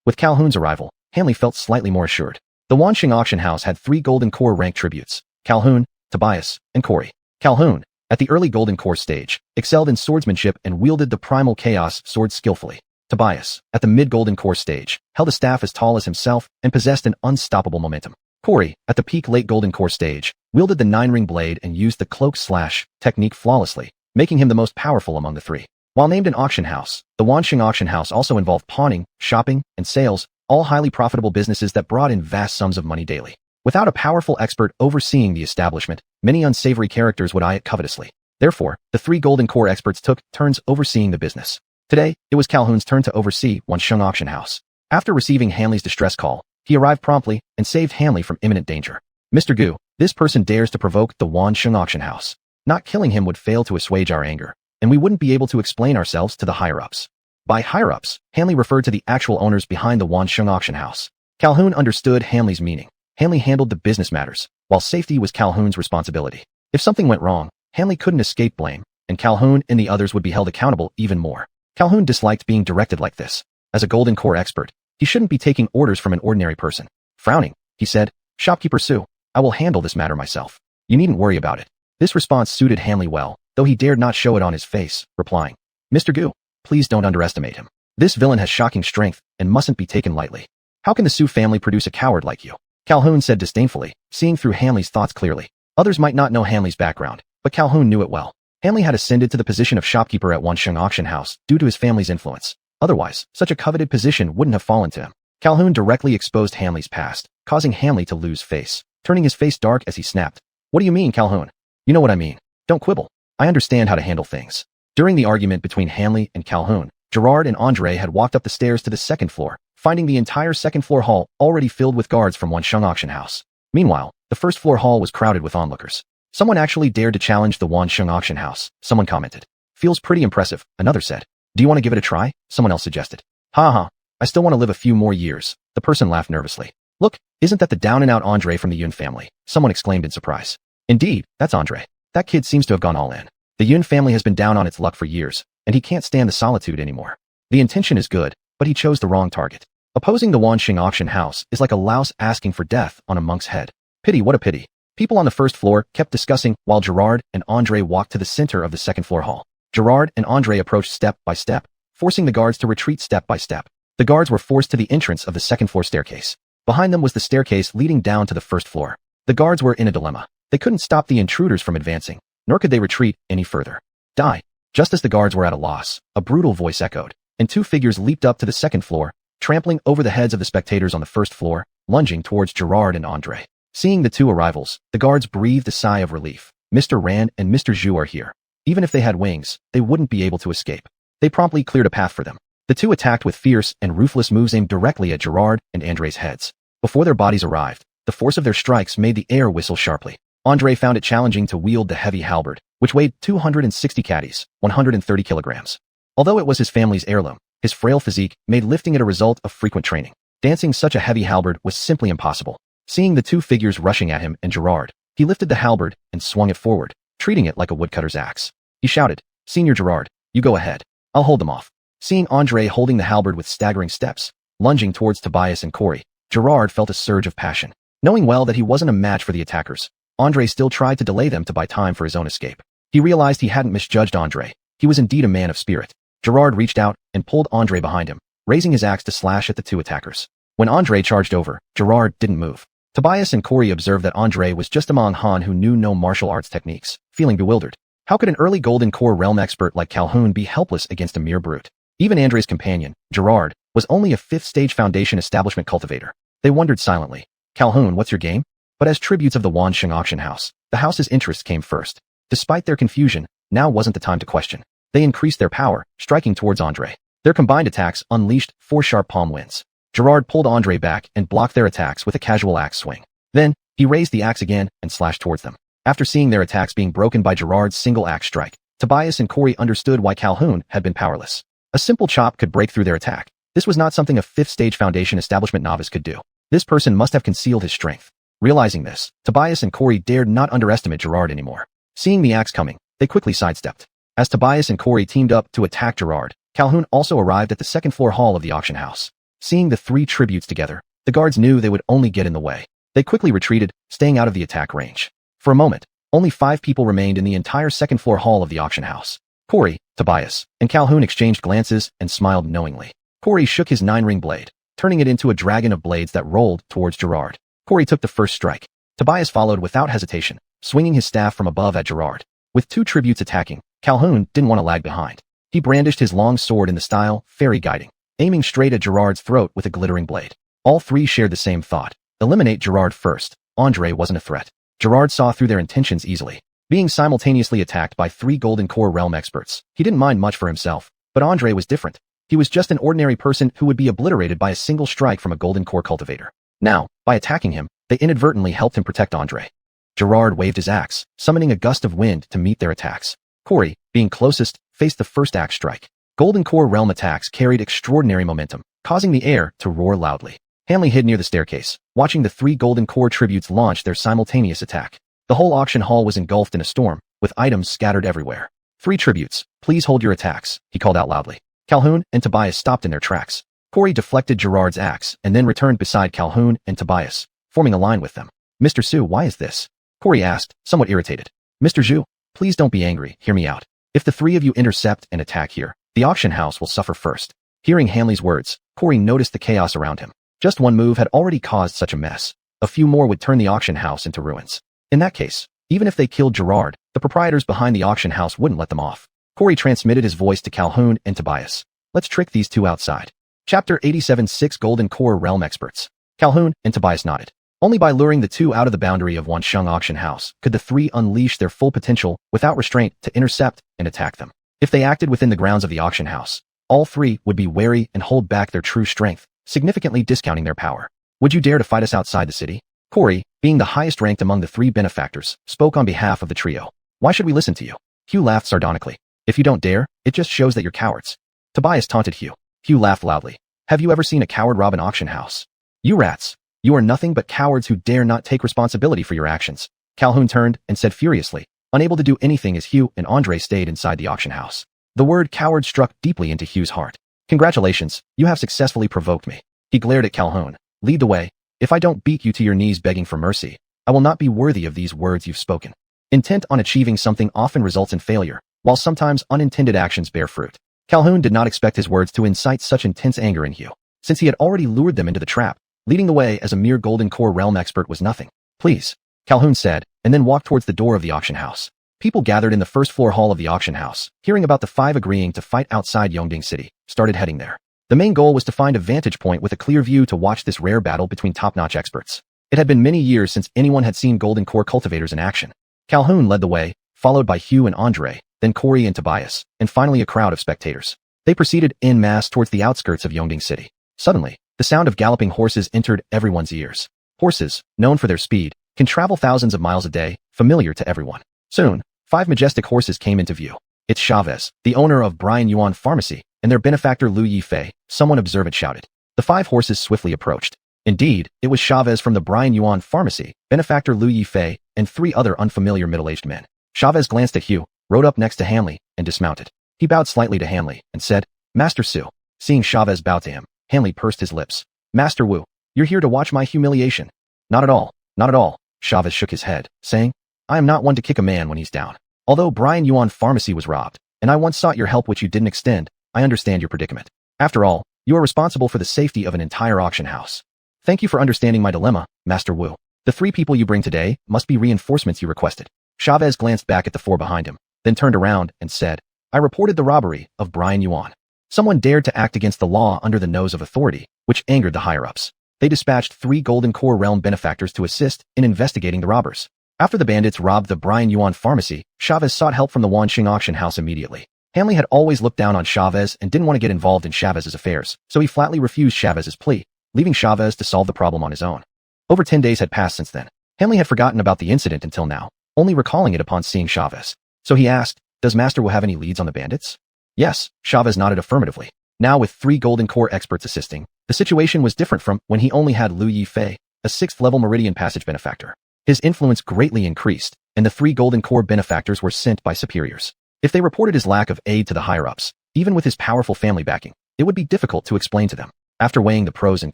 With Calhoun's arrival, Hanley felt slightly more assured. The Wanxing Auction House had 3 Golden Core rank tributes, Calhoun, Tobias, and Corey. Calhoun, at the early Golden Core stage, excelled in swordsmanship and wielded the Primal Chaos sword skillfully. Tobias, at the mid-Golden Core stage, held a staff as tall as himself and possessed an unstoppable momentum. Corey, at the peak late Golden Core stage, wielded the 9-ring blade and used the cloak slash technique flawlessly, making him the most powerful among the 3. While named an auction house, the Wanxing Auction House also involved pawning, shopping, and sales, all highly profitable businesses that brought in vast sums of money daily. Without a powerful expert overseeing the establishment, many unsavory characters would eye it covetously. Therefore, the 3 Golden Core experts took turns overseeing the business. Today, it was Calhoun's turn to oversee Wanxing Auction House. After receiving Hanley's distress call, he arrived promptly and saved Hanley from imminent danger. Mr. Gu, this person dares to provoke the Wanxing Auction House. Not killing him would fail to assuage our anger, and we wouldn't be able to explain ourselves to the higher-ups. By higher-ups, Hanley referred to the actual owners behind the Wanxing Auction House. Calhoun understood Hanley's meaning. Hanley handled the business matters, while safety was Calhoun's responsibility. If something went wrong, Hanley couldn't escape blame, and Calhoun and the others would be held accountable even more. Calhoun disliked being directed like this. As a Golden Core expert, he shouldn't be taking orders from an ordinary person. Frowning, he said, Shopkeeper Sue, I will handle this matter myself. You needn't worry about it. This response suited Hanley well, though he dared not show it on his face, replying, Mr. Gu, please don't underestimate him. This villain has shocking strength and mustn't be taken lightly. How can the Sue family produce a coward like you? Calhoun said disdainfully, seeing through Hanley's thoughts clearly. Others might not know Hanley's background, but Calhoun knew it well. Hanley had ascended to the position of shopkeeper at Wansheng auction house due to his family's influence. Otherwise, such a coveted position wouldn't have fallen to him. Calhoun directly exposed Hanley's past, causing Hanley to lose face, turning his face dark as he snapped. What do you mean, Calhoun? You know what I mean. Don't quibble. I understand how to handle things. During the argument between Hanley and Calhoun, Gerard and Andre had walked up the stairs to the second floor, finding the entire second-floor hall already filled with guards from Wansheng auction house. Meanwhile, the first-floor hall was crowded with onlookers. Someone actually dared to challenge the Wansheng auction house, someone commented. Feels pretty impressive, another said. Do you want to give it a try? Someone else suggested. Ha. I still want to live a few more years. The person laughed nervously. Look, isn't that the down-and-out Andre from the Yun family? Someone exclaimed in surprise. Indeed, that's Andre. That kid seems to have gone all in. The Yun family has been down on its luck for years, and he can't stand the solitude anymore. The intention is good, but he chose the wrong target. Opposing the Wansheng auction house is like a louse asking for death on a monk's head. Pity, what a pity. People on the first floor kept discussing while Gerard and Andre walked to the center of the second-floor hall. Gerard and Andre approached step by step, forcing the guards to retreat step by step. The guards were forced to the entrance of the second-floor staircase. Behind them was the staircase leading down to the first floor. The guards were in a dilemma. They couldn't stop the intruders from advancing, nor could they retreat any further. Die. Just as the guards were at a loss, a brutal voice echoed, and two figures leaped up to the second floor, trampling over the heads of the spectators on the first floor, lunging towards Gerard and Andre. Seeing the two arrivals, the guards breathed a sigh of relief. Mr. Rand and Mr. Zhu are here. Even if they had wings, they wouldn't be able to escape. They promptly cleared a path for them. The two attacked with fierce and ruthless moves aimed directly at Gerard and Andre's heads. Before their bodies arrived, the force of their strikes made the air whistle sharply. Andre found it challenging to wield the heavy halberd, which weighed 260 caddies, 130 kilograms. Although it was his family's heirloom, his frail physique made lifting it a result of frequent training. Dancing such a heavy halberd was simply impossible. Seeing the two figures rushing at him and Gerard, he lifted the halberd and swung it forward, treating it like a woodcutter's axe. He shouted, Senior Gerard, you go ahead. I'll hold them off. Seeing Andre holding the halberd with staggering steps, lunging towards Tobias and Corey, Gerard felt a surge of passion. Knowing well that he wasn't a match for the attackers, Andre still tried to delay them to buy time for his own escape. He realized he hadn't misjudged Andre. He was indeed a man of spirit. Gerard reached out and pulled Andre behind him, raising his axe to slash at the two attackers. When Andre charged over, Gerard didn't move. Tobias and Corey observed that Andre was just a Hmong Han who knew no martial arts techniques, feeling bewildered. How could an early Golden Core realm expert like Calhoun be helpless against a mere brute? Even Andre's companion, Gerard, was only a fifth-stage Foundation establishment cultivator. They wondered silently, Calhoun, what's your game? But as tributes of the Wansheng auction house, the house's interests came first. Despite their confusion, now wasn't the time to question. They increased their power, striking towards Andre. Their combined attacks unleashed 4 sharp palm winds. Gerard pulled Andre back and blocked their attacks with a casual axe swing. Then, he raised the axe again and slashed towards them. After seeing their attacks being broken by Gerard's single axe strike, Tobias and Corey understood why Calhoun had been powerless. A simple chop could break through their attack. This was not something a fifth-stage Foundation establishment novice could do. This person must have concealed his strength. Realizing this, Tobias and Corey dared not underestimate Gerard anymore. Seeing the axe coming, they quickly sidestepped. As Tobias and Corey teamed up to attack Gerard, Calhoun also arrived at the second-floor hall of the auction house. Seeing the 3 tributes together, the guards knew they would only get in the way. They quickly retreated, staying out of the attack range. For a moment, only 5 people remained in the entire second-floor hall of the auction house. Corey, Tobias, and Calhoun exchanged glances and smiled knowingly. Corey shook his 9-ring blade, turning it into a dragon of blades that rolled towards Gerard. Corey took the first strike. Tobias followed without hesitation, swinging his staff from above at Gerard. With 2 tributes attacking, Calhoun didn't want to lag behind. He brandished his long sword in the style fairy guiding, aiming straight at Gerard's throat with a glittering blade. All 3 shared the same thought. Eliminate Gerard first. Andre wasn't a threat. Gerard saw through their intentions easily. Being simultaneously attacked by 3 Golden Core realm experts, he didn't mind much for himself. But Andre was different. He was just an ordinary person who would be obliterated by a single strike from a Golden Core cultivator. Now, by attacking him, they inadvertently helped him protect Andre. Gerard waved his axe, summoning a gust of wind to meet their attacks. Corey, being closest, faced the first axe strike. Golden Core realm attacks carried extraordinary momentum, causing the air to roar loudly. Hanley hid near the staircase, watching the 3 Golden Core tributes launch their simultaneous attack. The whole auction hall was engulfed in a storm, with items scattered everywhere. 3 tributes, please hold your attacks, he called out loudly. Calhoun and Tobias stopped in their tracks. Corey deflected Gerard's axe and then returned beside Calhoun and Tobias, forming a line with them. Mr. Su, why is this? Corey asked, somewhat irritated. Mr. Zhu, please don't be angry, hear me out. If the 3 of you intercept and attack here, the auction house will suffer first. Hearing Hanley's words, Corey noticed the chaos around him. Just one move had already caused such a mess. A few more would turn the auction house into ruins. In that case, Even if they killed Gerard, the proprietors behind the auction house wouldn't let them off. Corey transmitted his voice to Calhoun and Tobias. Let's trick these two outside. Chapter 87 6 Golden Core Realm Experts. Calhoun and Tobias nodded. Only by luring the two out of the boundary of Wansheng auction house could the three unleash their full potential without restraint to intercept and attack them. If they acted within the grounds of the auction house, all three would be wary and hold back their true strength, significantly discounting their power. Would you dare to fight us outside the city? Corey, being the highest ranked among the three benefactors, spoke on behalf of the trio. Why should we listen to you? Hugh laughed sardonically. If you don't dare, it just shows that you're cowards. Tobias taunted Hugh. Hugh laughed loudly. Have you ever seen a coward rob an auction house? You rats. You are nothing but cowards who dare not take responsibility for your actions. Calhoun turned and said furiously, unable to do anything as Hugh and Andre stayed inside the auction house. The word coward struck deeply into Hugh's heart. Congratulations, you have successfully provoked me. He glared at Calhoun. Lead the way. If I don't beat you to your knees begging for mercy, I will not be worthy of these words you've spoken. Intent on achieving something often results in failure, while sometimes unintended actions bear fruit. Calhoun did not expect his words to incite such intense anger in Hugh, since he had already lured them into the trap. Leading the way as a mere Golden Core realm expert was nothing. Please, Calhoun said, and then walked towards the door of the auction house. People gathered in the first floor hall of the auction house, hearing about the five agreeing to fight outside Yongding City, started heading there. The main goal was to find a vantage point with a clear view to watch this rare battle between top-notch experts. It had been many years since anyone had seen Golden Core cultivators in action. Calhoun led the way, followed by Hugh and Andre, then Corey and Tobias, and finally a crowd of spectators. They proceeded en masse towards the outskirts of Yongding City. Suddenly, the sound of galloping horses entered everyone's ears. Horses, known for their speed, can travel thousands of miles a day, familiar to everyone. Soon, 5 majestic horses came into view. It's Chavez, the owner of Brian Yuan Pharmacy, and their benefactor Lu Yifei, someone observant shouted. The 5 horses swiftly approached. Indeed, it was Chavez from the Brian Yuan Pharmacy, benefactor Lu Yifei, and 3 other unfamiliar middle-aged men. Chavez glanced at Hugh, rode up next to Hanley, and dismounted. He bowed slightly to Hanley, and said, Master Su. Seeing Chavez bow to him, Hanley pursed his lips. Master Wu, you're here to watch my humiliation. Not at all, not at all. Chavez shook his head, saying, I am not one to kick a man when he's down. Although Brian Yuan Pharmacy was robbed, and I once sought your help which you didn't extend, I understand your predicament. After all, you are responsible for the safety of an entire auction house. Thank you for understanding my dilemma, Master Wu. The 3 people you bring today must be reinforcements you requested. Chavez glanced back at the 4 behind him, then turned around and said, I reported the robbery of Brian Yuan. Someone dared to act against the law under the nose of authority, which angered the higher-ups. They dispatched 3 Golden Core realm benefactors to assist in investigating the robbers. After the bandits robbed the Brian Yuan Pharmacy, Chavez sought help from the Wansheng auction house immediately. Hanley had always looked down on Chavez and didn't want to get involved in Chavez's affairs, so he flatly refused Chavez's plea, leaving Chavez to solve the problem on his own. Over 10 days had passed since then. Hanley had forgotten about the incident until now, only recalling it upon seeing Chavez. So he asked, does Master Wu have any leads on the bandits? Yes, Chavez nodded affirmatively. Now with 3 Golden Core experts assisting, the situation was different from when he only had Lu Yifei, a 6th-level Meridian Passage benefactor. His influence greatly increased, and the 3 Golden Core benefactors were sent by superiors. If they reported his lack of aid to the higher-ups, even with his powerful family backing, it would be difficult to explain to them. After weighing the pros and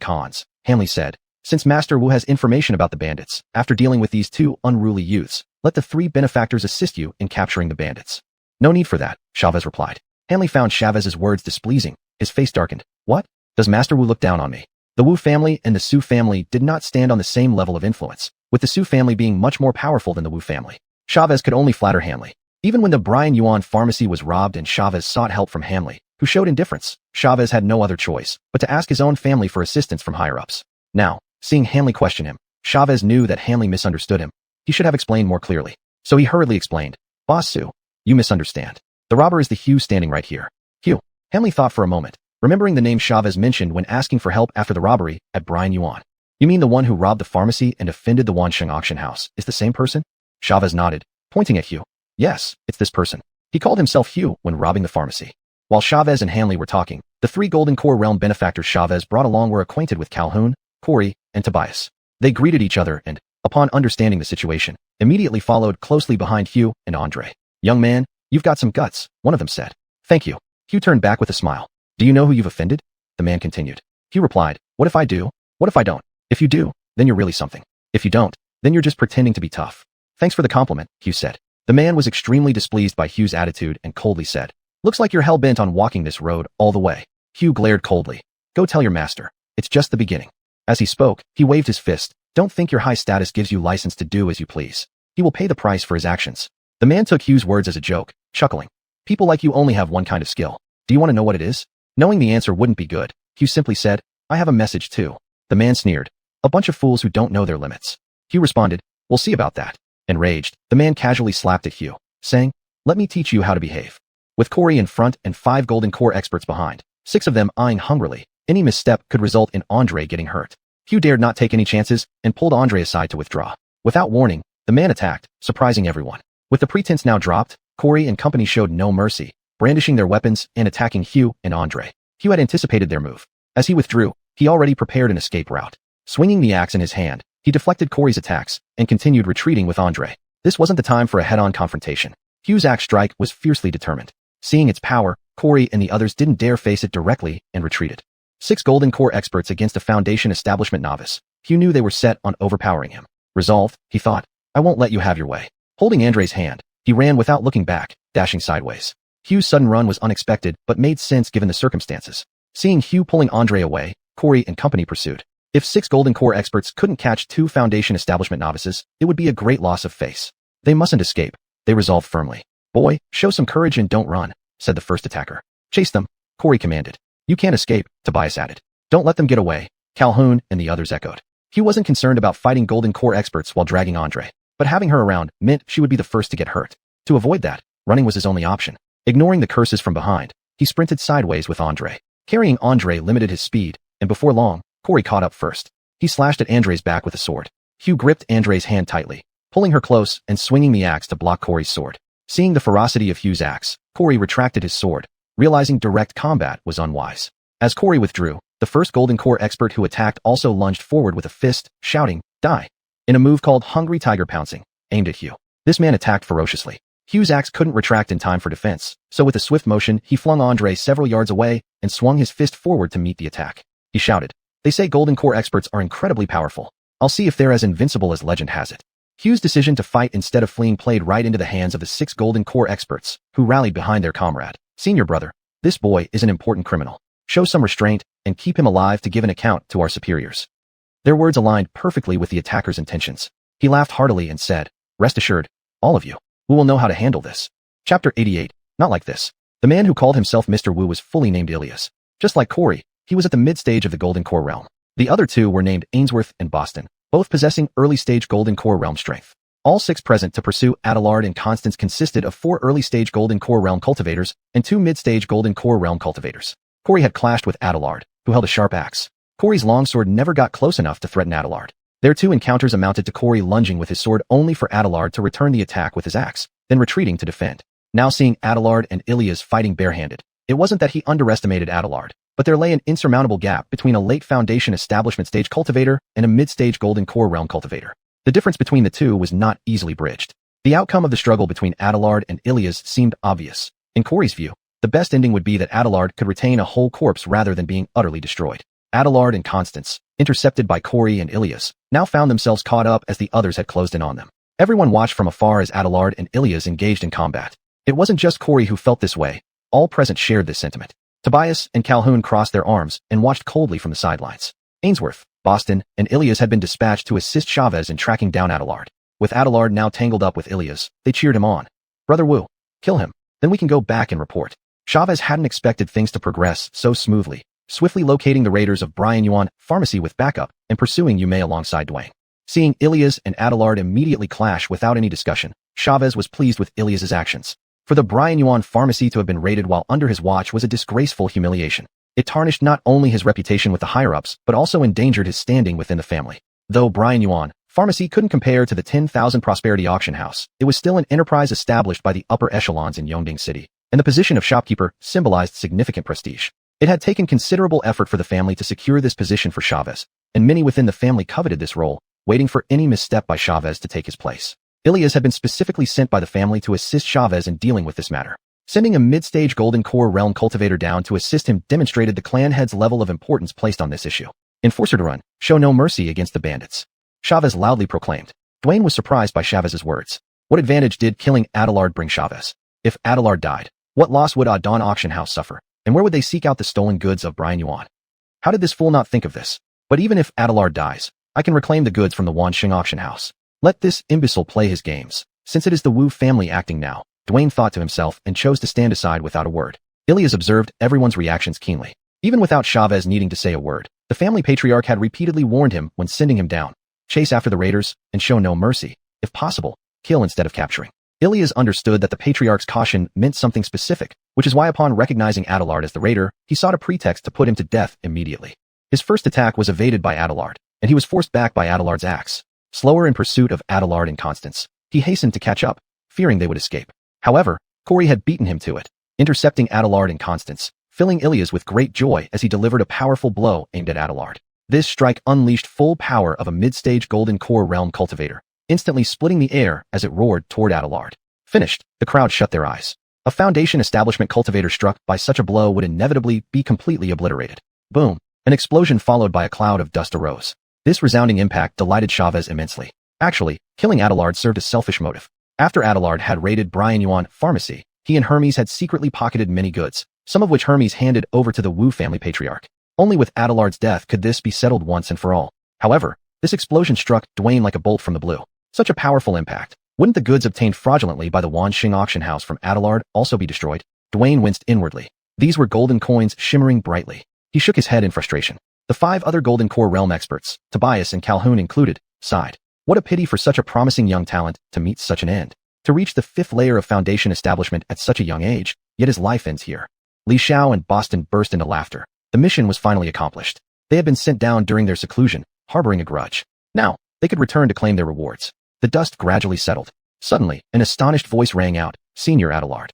cons, Hanley said, since Master Wu has information about the bandits, after dealing with these 2 unruly youths, let the 3 benefactors assist you in capturing the bandits. No need for that, Chavez replied. Hanley found Chavez's words displeasing. His face darkened. What? Does Master Wu look down on me? The Wu family and the Su family did not stand on the same level of influence, with the Su family being much more powerful than the Wu family. Chavez could only flatter Hanley. Even when the Brian Yuan Pharmacy was robbed and Chavez sought help from Hanley, who showed indifference, Chavez had no other choice but to ask his own family for assistance from higher-ups. Now, seeing Hanley question him, Chavez knew that Hanley misunderstood him. He should have explained more clearly. So he hurriedly explained, Boss Su, you misunderstand. The robber is the Hugh standing right here. Hugh. Hanley thought for a moment, remembering the name Chavez mentioned when asking for help after the robbery at Brian Yuan. You mean the one who robbed the pharmacy and offended the Wansheng auction house is the same person? Chavez nodded, pointing at Hugh. Yes, it's this person. He called himself Hugh when robbing the pharmacy. While Chavez and Hanley were talking, the 3 Golden Core realm benefactors Chavez brought along were acquainted with Calhoun, Corey, and Tobias. They greeted each other and, upon understanding the situation, immediately followed closely behind Hugh and Andre. Young man, you've got some guts, one of them said. Thank you. Hugh turned back with a smile. Do you know who you've offended? The man continued. Hugh replied, what if I do? What if I don't? If you do, then you're really something. If you don't, then you're just pretending to be tough. Thanks for the compliment, Hugh said. The man was extremely displeased by Hugh's attitude and coldly said, looks like you're hell-bent on walking this road all the way. Hugh glared coldly. Go tell your master. It's just the beginning. As he spoke, he waved his fist. Don't think your high status gives you license to do as you please. He will pay the price for his actions. The man took Hugh's words as a joke, chuckling. People like you only have one kind of skill. Do you want to know what it is? Knowing the answer wouldn't be good, Hugh simply said, I have a message too. The man sneered. A bunch of fools who don't know their limits. Hugh responded, we'll see about that. Enraged, the man casually slapped at Hugh, saying, let me teach you how to behave. With Corey in front and 5 golden core experts behind, 6 of them eyeing hungrily, any misstep could result in Andre getting hurt. Hugh dared not take any chances and pulled Andre aside to withdraw. Without warning, the man attacked, surprising everyone. With the pretense now dropped, Corey and company showed no mercy, brandishing their weapons and attacking Hugh and Andre. Hugh had anticipated their move. As he withdrew, he already prepared an escape route. Swinging the axe in his hand, he deflected Corey's attacks and continued retreating with Andre. This wasn't the time for a head-on confrontation. Hugh's axe strike was fiercely determined. Seeing its power, Corey and the others didn't dare face it directly and retreated. 6 golden core experts against a foundation establishment novice. Hugh knew they were set on overpowering him. Resolved, he thought, I won't let you have your way. Holding Andre's hand, he ran without looking back, dashing sideways. Hugh's sudden run was unexpected but made sense given the circumstances. Seeing Hugh pulling Andre away, Corey and company pursued. If 6 golden core experts couldn't catch 2 foundation establishment novices, it would be a great loss of face. They mustn't escape, they resolved firmly. Boy, show some courage and don't run, said the first attacker. Chase them, Corey commanded. You can't escape, Tobias added. Don't let them get away, Calhoun and the others echoed. Hugh wasn't concerned about fighting golden core experts while dragging Andre, but having her around meant she would be the first to get hurt. To avoid that, running was his only option. Ignoring the curses from behind, he sprinted sideways with Andre. Carrying Andre limited his speed, and before long, Corey caught up first. He slashed at Andre's back with a sword. Hugh gripped Andre's hand tightly, pulling her close and swinging the axe to block Corey's sword. Seeing the ferocity of Hugh's axe, Corey retracted his sword, realizing direct combat was unwise. As Corey withdrew, the first golden core expert who attacked also lunged forward with a fist, shouting, die, in a move called Hungry Tiger Pouncing, aimed at Hugh. This man attacked ferociously. Hugh's axe couldn't retract in time for defense, so with a swift motion, he flung Andre several yards away and swung his fist forward to meet the attack. He shouted, they say golden core experts are incredibly powerful. I'll see if they're as invincible as legend has it. Hugh's decision to fight instead of fleeing played right into the hands of the 6 golden core experts, who rallied behind their comrade. Senior brother, this boy is an important criminal. Show some restraint and keep him alive to give an account to our superiors. Their words aligned perfectly with the attacker's intentions. He laughed heartily and said, rest assured, all of you, we will know how to handle this. Chapter 88, not like this. The man who called himself Mr. Wu was fully named Ilias. Just like Corey, he was at the mid-stage of the golden core realm. The other 2 were named Ainsworth and Boston, both possessing early-stage golden core realm strength. All 6 present to pursue Adelard and Constance consisted of 4 early-stage golden core realm cultivators and 2 mid-stage golden core realm cultivators. Corey had clashed with Adelard, who held a sharp axe. Corey's longsword never got close enough to threaten Adelard. Their 2 encounters amounted to Corey lunging with his sword only for Adelard to return the attack with his axe, then retreating to defend. Now seeing Adelard and Ilias fighting barehanded, it wasn't that he underestimated Adelard, but there lay an insurmountable gap between a late foundation establishment stage cultivator and a mid-stage golden core realm cultivator. The difference between the 2 was not easily bridged. The outcome of the struggle between Adelard and Ilias seemed obvious. In Corey's view, the best ending would be that Adelard could retain a whole corpse rather than being utterly destroyed. Adelard and Constance, intercepted by Corey and Ilias, now found themselves caught up as the others had closed in on them. Everyone watched from afar as Adelard and Ilias engaged in combat. It wasn't just Corey who felt this way. All present shared this sentiment. Tobias and Calhoun crossed their arms and watched coldly from the sidelines. Ainsworth, Boston, and Ilias had been dispatched to assist Chavez in tracking down Adelard. With Adelard now tangled up with Ilias, they cheered him on. Brother Wu, kill him, then we can go back and report. Chavez hadn't expected things to progress so smoothly, swiftly locating the raiders of Brian Yuan Pharmacy with backup and pursuing Yume alongside Dwayne. Seeing Ilias and Adelard immediately clash without any discussion, Chavez was pleased with Ilias's actions. For the Brian Yuan Pharmacy to have been raided while under his watch was a disgraceful humiliation. It tarnished not only his reputation with the higher-ups, but also endangered his standing within the family. Though Brian Yuan Pharmacy couldn't compare to the 10,000 Prosperity Auction House, it was still an enterprise established by the upper echelons in Yongding City, and the position of shopkeeper symbolized significant prestige. It had taken considerable effort for the family to secure this position for Chavez, and many within the family coveted this role, waiting for any misstep by Chavez to take his place. Ilias had been specifically sent by the family to assist Chavez in dealing with this matter. Sending a mid-stage golden core realm cultivator down to assist him demonstrated the clan head's level of importance placed on this issue. Enforcer to run, show no mercy against the bandits, Chavez loudly proclaimed. Dwayne was surprised by Chavez's words. What advantage did killing Adelard bring Chavez? If Adelard died, what loss would Adon Auction House suffer, and where would they seek out the stolen goods of Brian Yuan? How did this fool not think of this? But even if Adelard dies, I can reclaim the goods from the Wanxing Auction House. Let this imbecile play his games. Since it is the Wu family acting now, Dwayne thought to himself and chose to stand aside without a word. Ilias observed everyone's reactions keenly. Even without Chavez needing to say a word, the family patriarch had repeatedly warned him when sending him down. Chase after the raiders and show no mercy. If possible, kill instead of capturing. Ilias understood that the patriarch's caution meant something specific, which is why upon recognizing Adelard as the raider, he sought a pretext to put him to death immediately. His first attack was evaded by Adelard, and he was forced back by Adelard's axe. Slower in pursuit of Adelard and Constance, he hastened to catch up, fearing they would escape. However, Corey had beaten him to it, intercepting Adelard and Constance, filling Ilias with great joy as he delivered a powerful blow aimed at Adelard. This strike unleashed full power of a mid-stage golden core realm cultivator, instantly splitting the air as it roared toward Adelard. Finished, the crowd shut their eyes. A Foundation establishment cultivator struck by such a blow would inevitably be completely obliterated. Boom! An explosion followed by a cloud of dust arose. This resounding impact delighted Chavez immensely. Actually, killing Adelard served a selfish motive. After Adelard had raided Brian Yuan Pharmacy, he and Hermes had secretly pocketed many goods, some of which Hermes handed over to the Wu family patriarch. Only with Adelard's death could this be settled once and for all. However, this explosion struck Dwayne like a bolt from the blue. Such a powerful impact. Wouldn't the goods obtained fraudulently by the Wanxing auction house from Adelard also be destroyed? Dwayne winced inwardly. These were golden coins shimmering brightly. He shook his head in frustration. The 5 other golden core realm experts, Tobias and Calhoun included, sighed. What a pity for such a promising young talent to meet such an end. To reach the 5th layer of Foundation establishment at such a young age, yet his life ends here. Li Xiao and Boston burst into laughter. The mission was finally accomplished. They had been sent down during their seclusion, harboring a grudge. Now, they could return to claim their rewards. The dust gradually settled. Suddenly, an astonished voice rang out, Senior Adelard.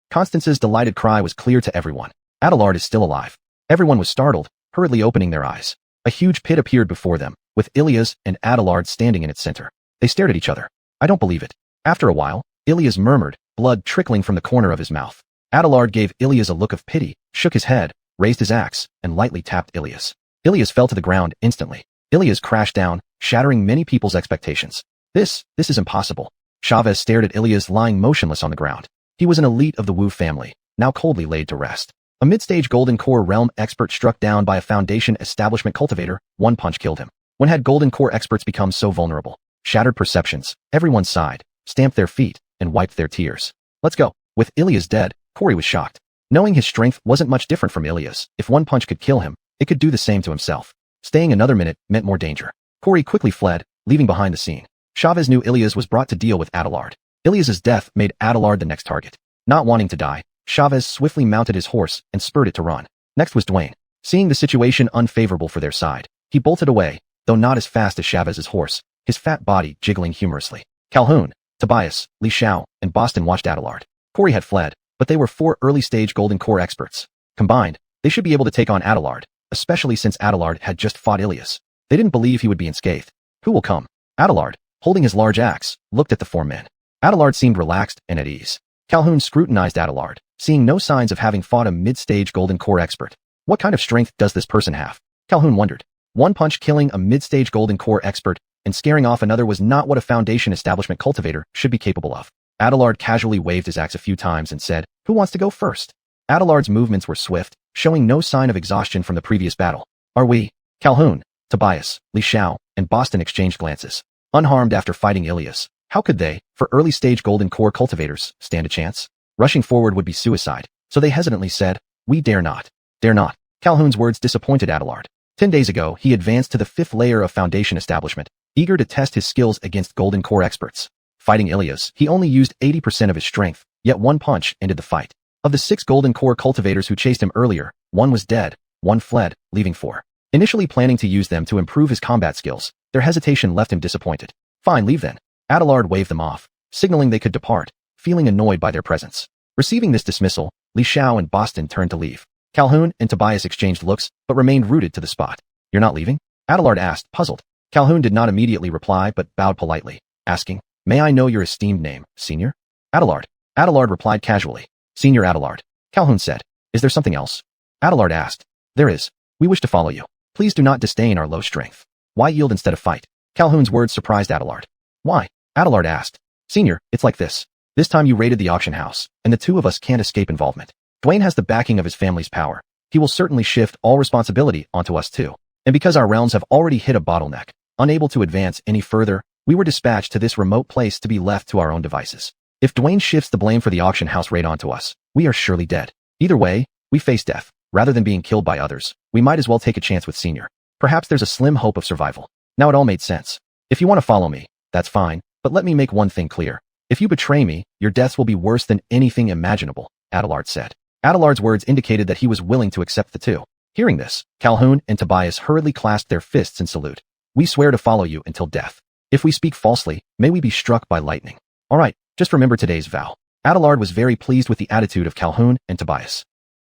Constance's delighted cry was clear to everyone. Adelard is still alive. Everyone was startled, hurriedly opening their eyes. A huge pit appeared before them, with Ilias and Adelard standing in its center. They stared at each other. I don't believe it. After a while, Ilias murmured, blood trickling from the corner of his mouth. Adelard gave Ilias a look of pity, shook his head, raised his axe, and lightly tapped Ilias. Ilias fell to the ground instantly. Ilias crashed down, shattering many people's expectations. This is impossible. Chavez stared at Ilias lying motionless on the ground. He was an elite of the Wu family, now coldly laid to rest. A mid-stage golden core realm expert struck down by a Foundation establishment cultivator, one punch killed him. When had golden core experts become so vulnerable? Shattered perceptions, everyone sighed, stamped their feet, and wiped their tears. Let's go. With Ilias dead, Corey was shocked. Knowing his strength wasn't much different from Ilias, if one punch could kill him, it could do the same to himself. Staying another minute meant more danger. Corey quickly fled, leaving behind the scene. Chavez knew Ilias was brought to deal with Adelard. Ilias's death made Adelard the next target. Not wanting to die, Chavez swiftly mounted his horse and spurred it to run. Next was Dwayne. Seeing the situation unfavorable for their side, he bolted away, though not as fast as Chavez's horse, his fat body jiggling humorously. Calhoun, Tobias, Li Xiao, and Boston watched Adelard. Corey had fled, but they were 4 early-stage golden core experts. Combined, they should be able to take on Adelard, especially since Adelard had just fought Ilias. They didn't believe he would be unscathed. Who will come? Adelard, holding his large axe, looked at the 4 men. Adelard seemed relaxed and at ease. Calhoun scrutinized Adelard, seeing no signs of having fought a mid-stage golden core expert. What kind of strength does this person have? Calhoun wondered. One punch killing a mid-stage golden core expert and scaring off another was not what a Foundation establishment cultivator should be capable of. Adelard casually waved his axe a few times and said, Who wants to go first? Adelard's movements were swift, showing no sign of exhaustion from the previous battle. Are we? Calhoun, Tobias, Li Xiao, and Boston exchanged glances. Unharmed after fighting Ilias, how could they, for early-stage golden core cultivators, stand a chance? Rushing forward would be suicide, so they hesitantly said, We dare not. Dare not. Calhoun's words disappointed Adelard. 10 days ago, he advanced to the 5th layer of Foundation establishment, eager to test his skills against golden core experts. Fighting Ilias, he only used 80% of his strength, yet one punch ended the fight. Of the 6 golden core cultivators who chased him earlier, 1 was dead, 1 fled, leaving 4. Initially planning to use them to improve his combat skills, their hesitation left him disappointed. Fine, leave then. Adelard waved them off, signaling they could depart, feeling annoyed by their presence. Receiving this dismissal, Li Xiao and Boston turned to leave. Calhoun and Tobias exchanged looks, but remained rooted to the spot. You're not leaving? Adelard asked, puzzled. Calhoun did not immediately reply but bowed politely, asking, May I know your esteemed name, Senior? Adelard. Adelard replied casually. Senior Adelard. Calhoun said, Is there something else? Adelard asked. There is. We wish to follow you. Please do not disdain our low strength. Why yield instead of fight? Calhoun's words surprised Adelard. Why? Adelard asked. Senior, it's like this. This time you raided the auction house, and the 2 of us can't escape involvement. Dwayne has the backing of his family's power. He will certainly shift all responsibility onto us too. And because our realms have already hit a bottleneck, unable to advance any further, We were dispatched to this remote place to be left to our own devices. If Dwayne shifts the blame for the auction house raid onto us, we are surely dead. Either way, we face death. Rather than being killed by others, we might as well take a chance with Senior. Perhaps there's a slim hope of survival. Now it all made sense. If you want to follow me, that's fine, but let me make one thing clear. If you betray me, your deaths will be worse than anything imaginable, Adelard said. Adelard's words indicated that he was willing to accept the two. Hearing this, Calhoun and Tobias hurriedly clasped their fists in salute. We swear to follow you until death. If we speak falsely, may we be struck by lightning. All right, just remember today's vow. Adelard was very pleased with the attitude of Calhoun and Tobias.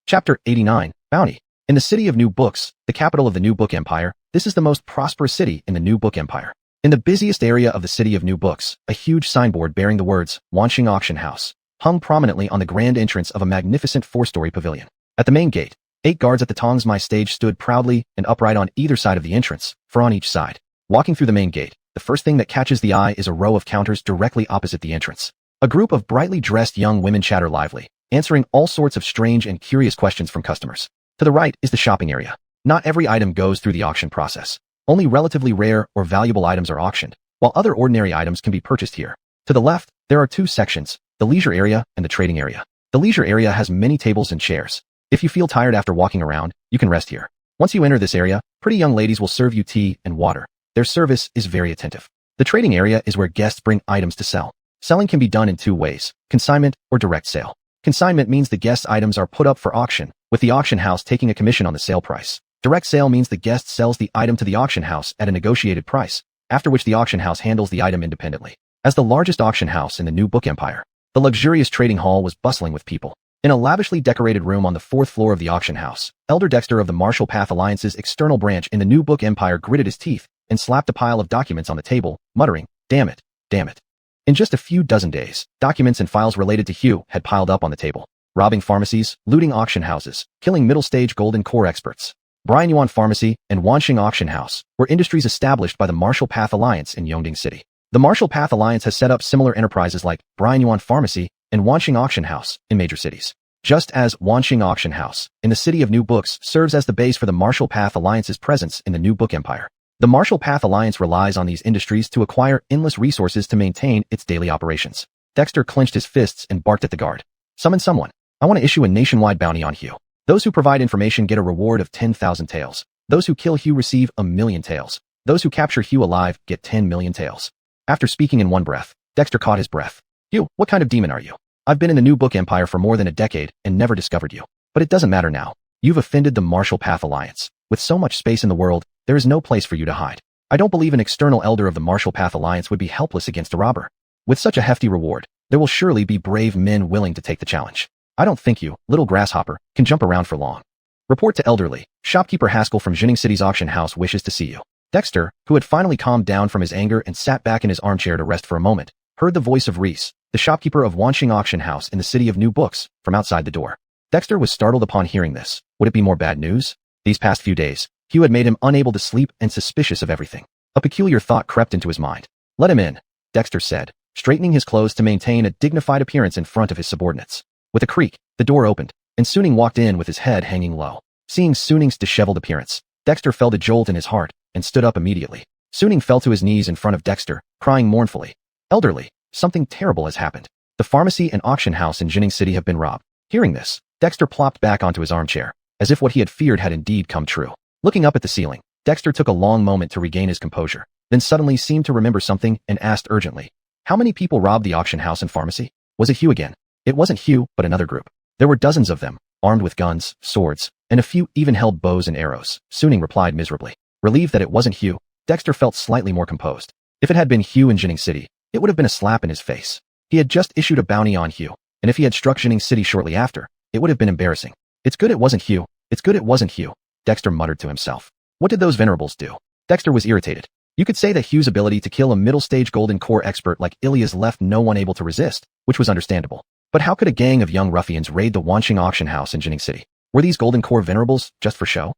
Chapter 89, Bounty. In the city of New Books, the capital of the New Book Empire, this is the most prosperous city in the New Book Empire. In the busiest area of the city of New Books, a huge signboard bearing the words, Wanshing Auction House, hung prominently on the grand entrance of a magnificent 4-story pavilion. At the main gate, 8 guards at the Tongs My stage stood proudly and upright on either side of the entrance, 4 on each side. Walking through the main gate, the first thing that catches the eye is a row of counters directly opposite the entrance. A group of brightly dressed young women chatter lively, answering all sorts of strange and curious questions from customers. To the right is the shopping area. Not every item goes through the auction process. Only relatively rare or valuable items are auctioned, while other ordinary items can be purchased here. To the left, there are 2 sections, the leisure area and the trading area. The leisure area has many tables and chairs. If you feel tired after walking around, you can rest here. Once you enter this area, pretty young ladies will serve you tea and water. Their service is very attentive. The trading area is where guests bring items to sell. Selling can be done in 2 ways, consignment or direct sale. Consignment means the guest's items are put up for auction, with the auction house taking a commission on the sale price. Direct sale means the guest sells the item to the auction house at a negotiated price, after which the auction house handles the item independently. As the largest auction house in the New Book Empire, the luxurious trading hall was bustling with people. In a lavishly decorated room on the 4th floor of the auction house, Elder Dexter of the Marshall Path Alliance's external branch in the New Book Empire gritted his teeth and slapped a pile of documents on the table, muttering, "Damn it, damn it." In just a few dozen days, documents and files related to Hugh had piled up on the table. Robbing pharmacies, looting auction houses, killing middle-stage golden core experts. Brian Yuan Pharmacy and Wanshing Auction House were industries established by the Marshall Path Alliance in Yongding City. The Marshall Path Alliance has set up similar enterprises like Brian Yuan Pharmacy and Wanshing Auction House in major cities. Just as Wanshing Auction House in the city of New Books serves as the base for the Marshall Path Alliance's presence in the New Book Empire. The Marshall Path Alliance relies on these industries to acquire endless resources to maintain its daily operations. Dexter clenched his fists and barked at the guard. "Summon someone. I want to issue a nationwide bounty on Hugh. Those who provide information get a reward of 10,000 taels. Those who kill Hugh receive 1,000,000 taels. Those who capture Hugh alive get 10,000,000 taels." After speaking in one breath, Dexter caught his breath. "Hugh, what kind of demon are you? I've been in the New Book Empire for more than a decade and never discovered you. But it doesn't matter now. You've offended the Marshall Path Alliance. With so much space in the world, there is no place for you to hide. I don't believe an external elder of the Marshall Path Alliance would be helpless against a robber. With such a hefty reward, there will surely be brave men willing to take the challenge. I don't think you, little grasshopper, can jump around for long. Report to elderly. Shopkeeper Haskell from Jinning City's auction house wishes to see you." Dexter, who had finally calmed down from his anger and sat back in his armchair to rest for a moment, heard the voice of Reese, the shopkeeper of Wanshing Auction House in the city of New Books, from outside the door. Dexter was startled upon hearing this. Would it be more bad news? These past few days, Hugh had made him unable to sleep and suspicious of everything. A peculiar thought crept into his mind. "Let him in," Dexter said, straightening his clothes to maintain a dignified appearance in front of his subordinates. With a creak, the door opened, and Suning walked in with his head hanging low. Seeing Suning's disheveled appearance, Dexter felt a jolt in his heart and stood up immediately. Suning fell to his knees in front of Dexter, crying mournfully. "Elderly, something terrible has happened. The pharmacy and auction house in Jinning City have been robbed." Hearing this, Dexter plopped back onto his armchair, as if what he had feared had indeed come true. Looking up at the ceiling, Dexter took a long moment to regain his composure, then suddenly seemed to remember something and asked urgently, "How many people robbed the auction house and pharmacy? Was it Hugh again?" It wasn't Hugh, but another group. There were dozens of them, armed with guns, swords, and a few even held bows and arrows. Suning replied miserably. Relieved that it wasn't Hugh, Dexter felt slightly more composed. If it had been Hugh in Jinning City, it would have been a slap in his face. He had just issued a bounty on Hugh, and if he had struck Jinning City shortly after, it would have been embarrassing. "It's good it wasn't Hugh. It's good it wasn't Hugh," Dexter muttered to himself. What did those venerables do? Dexter was irritated. You could say that Hugh's ability to kill a middle-stage golden core expert like Ilias left no one able to resist, which was understandable. But how could a gang of young ruffians raid the Wanshing auction house in Jinning City? Were these golden core venerables just for show?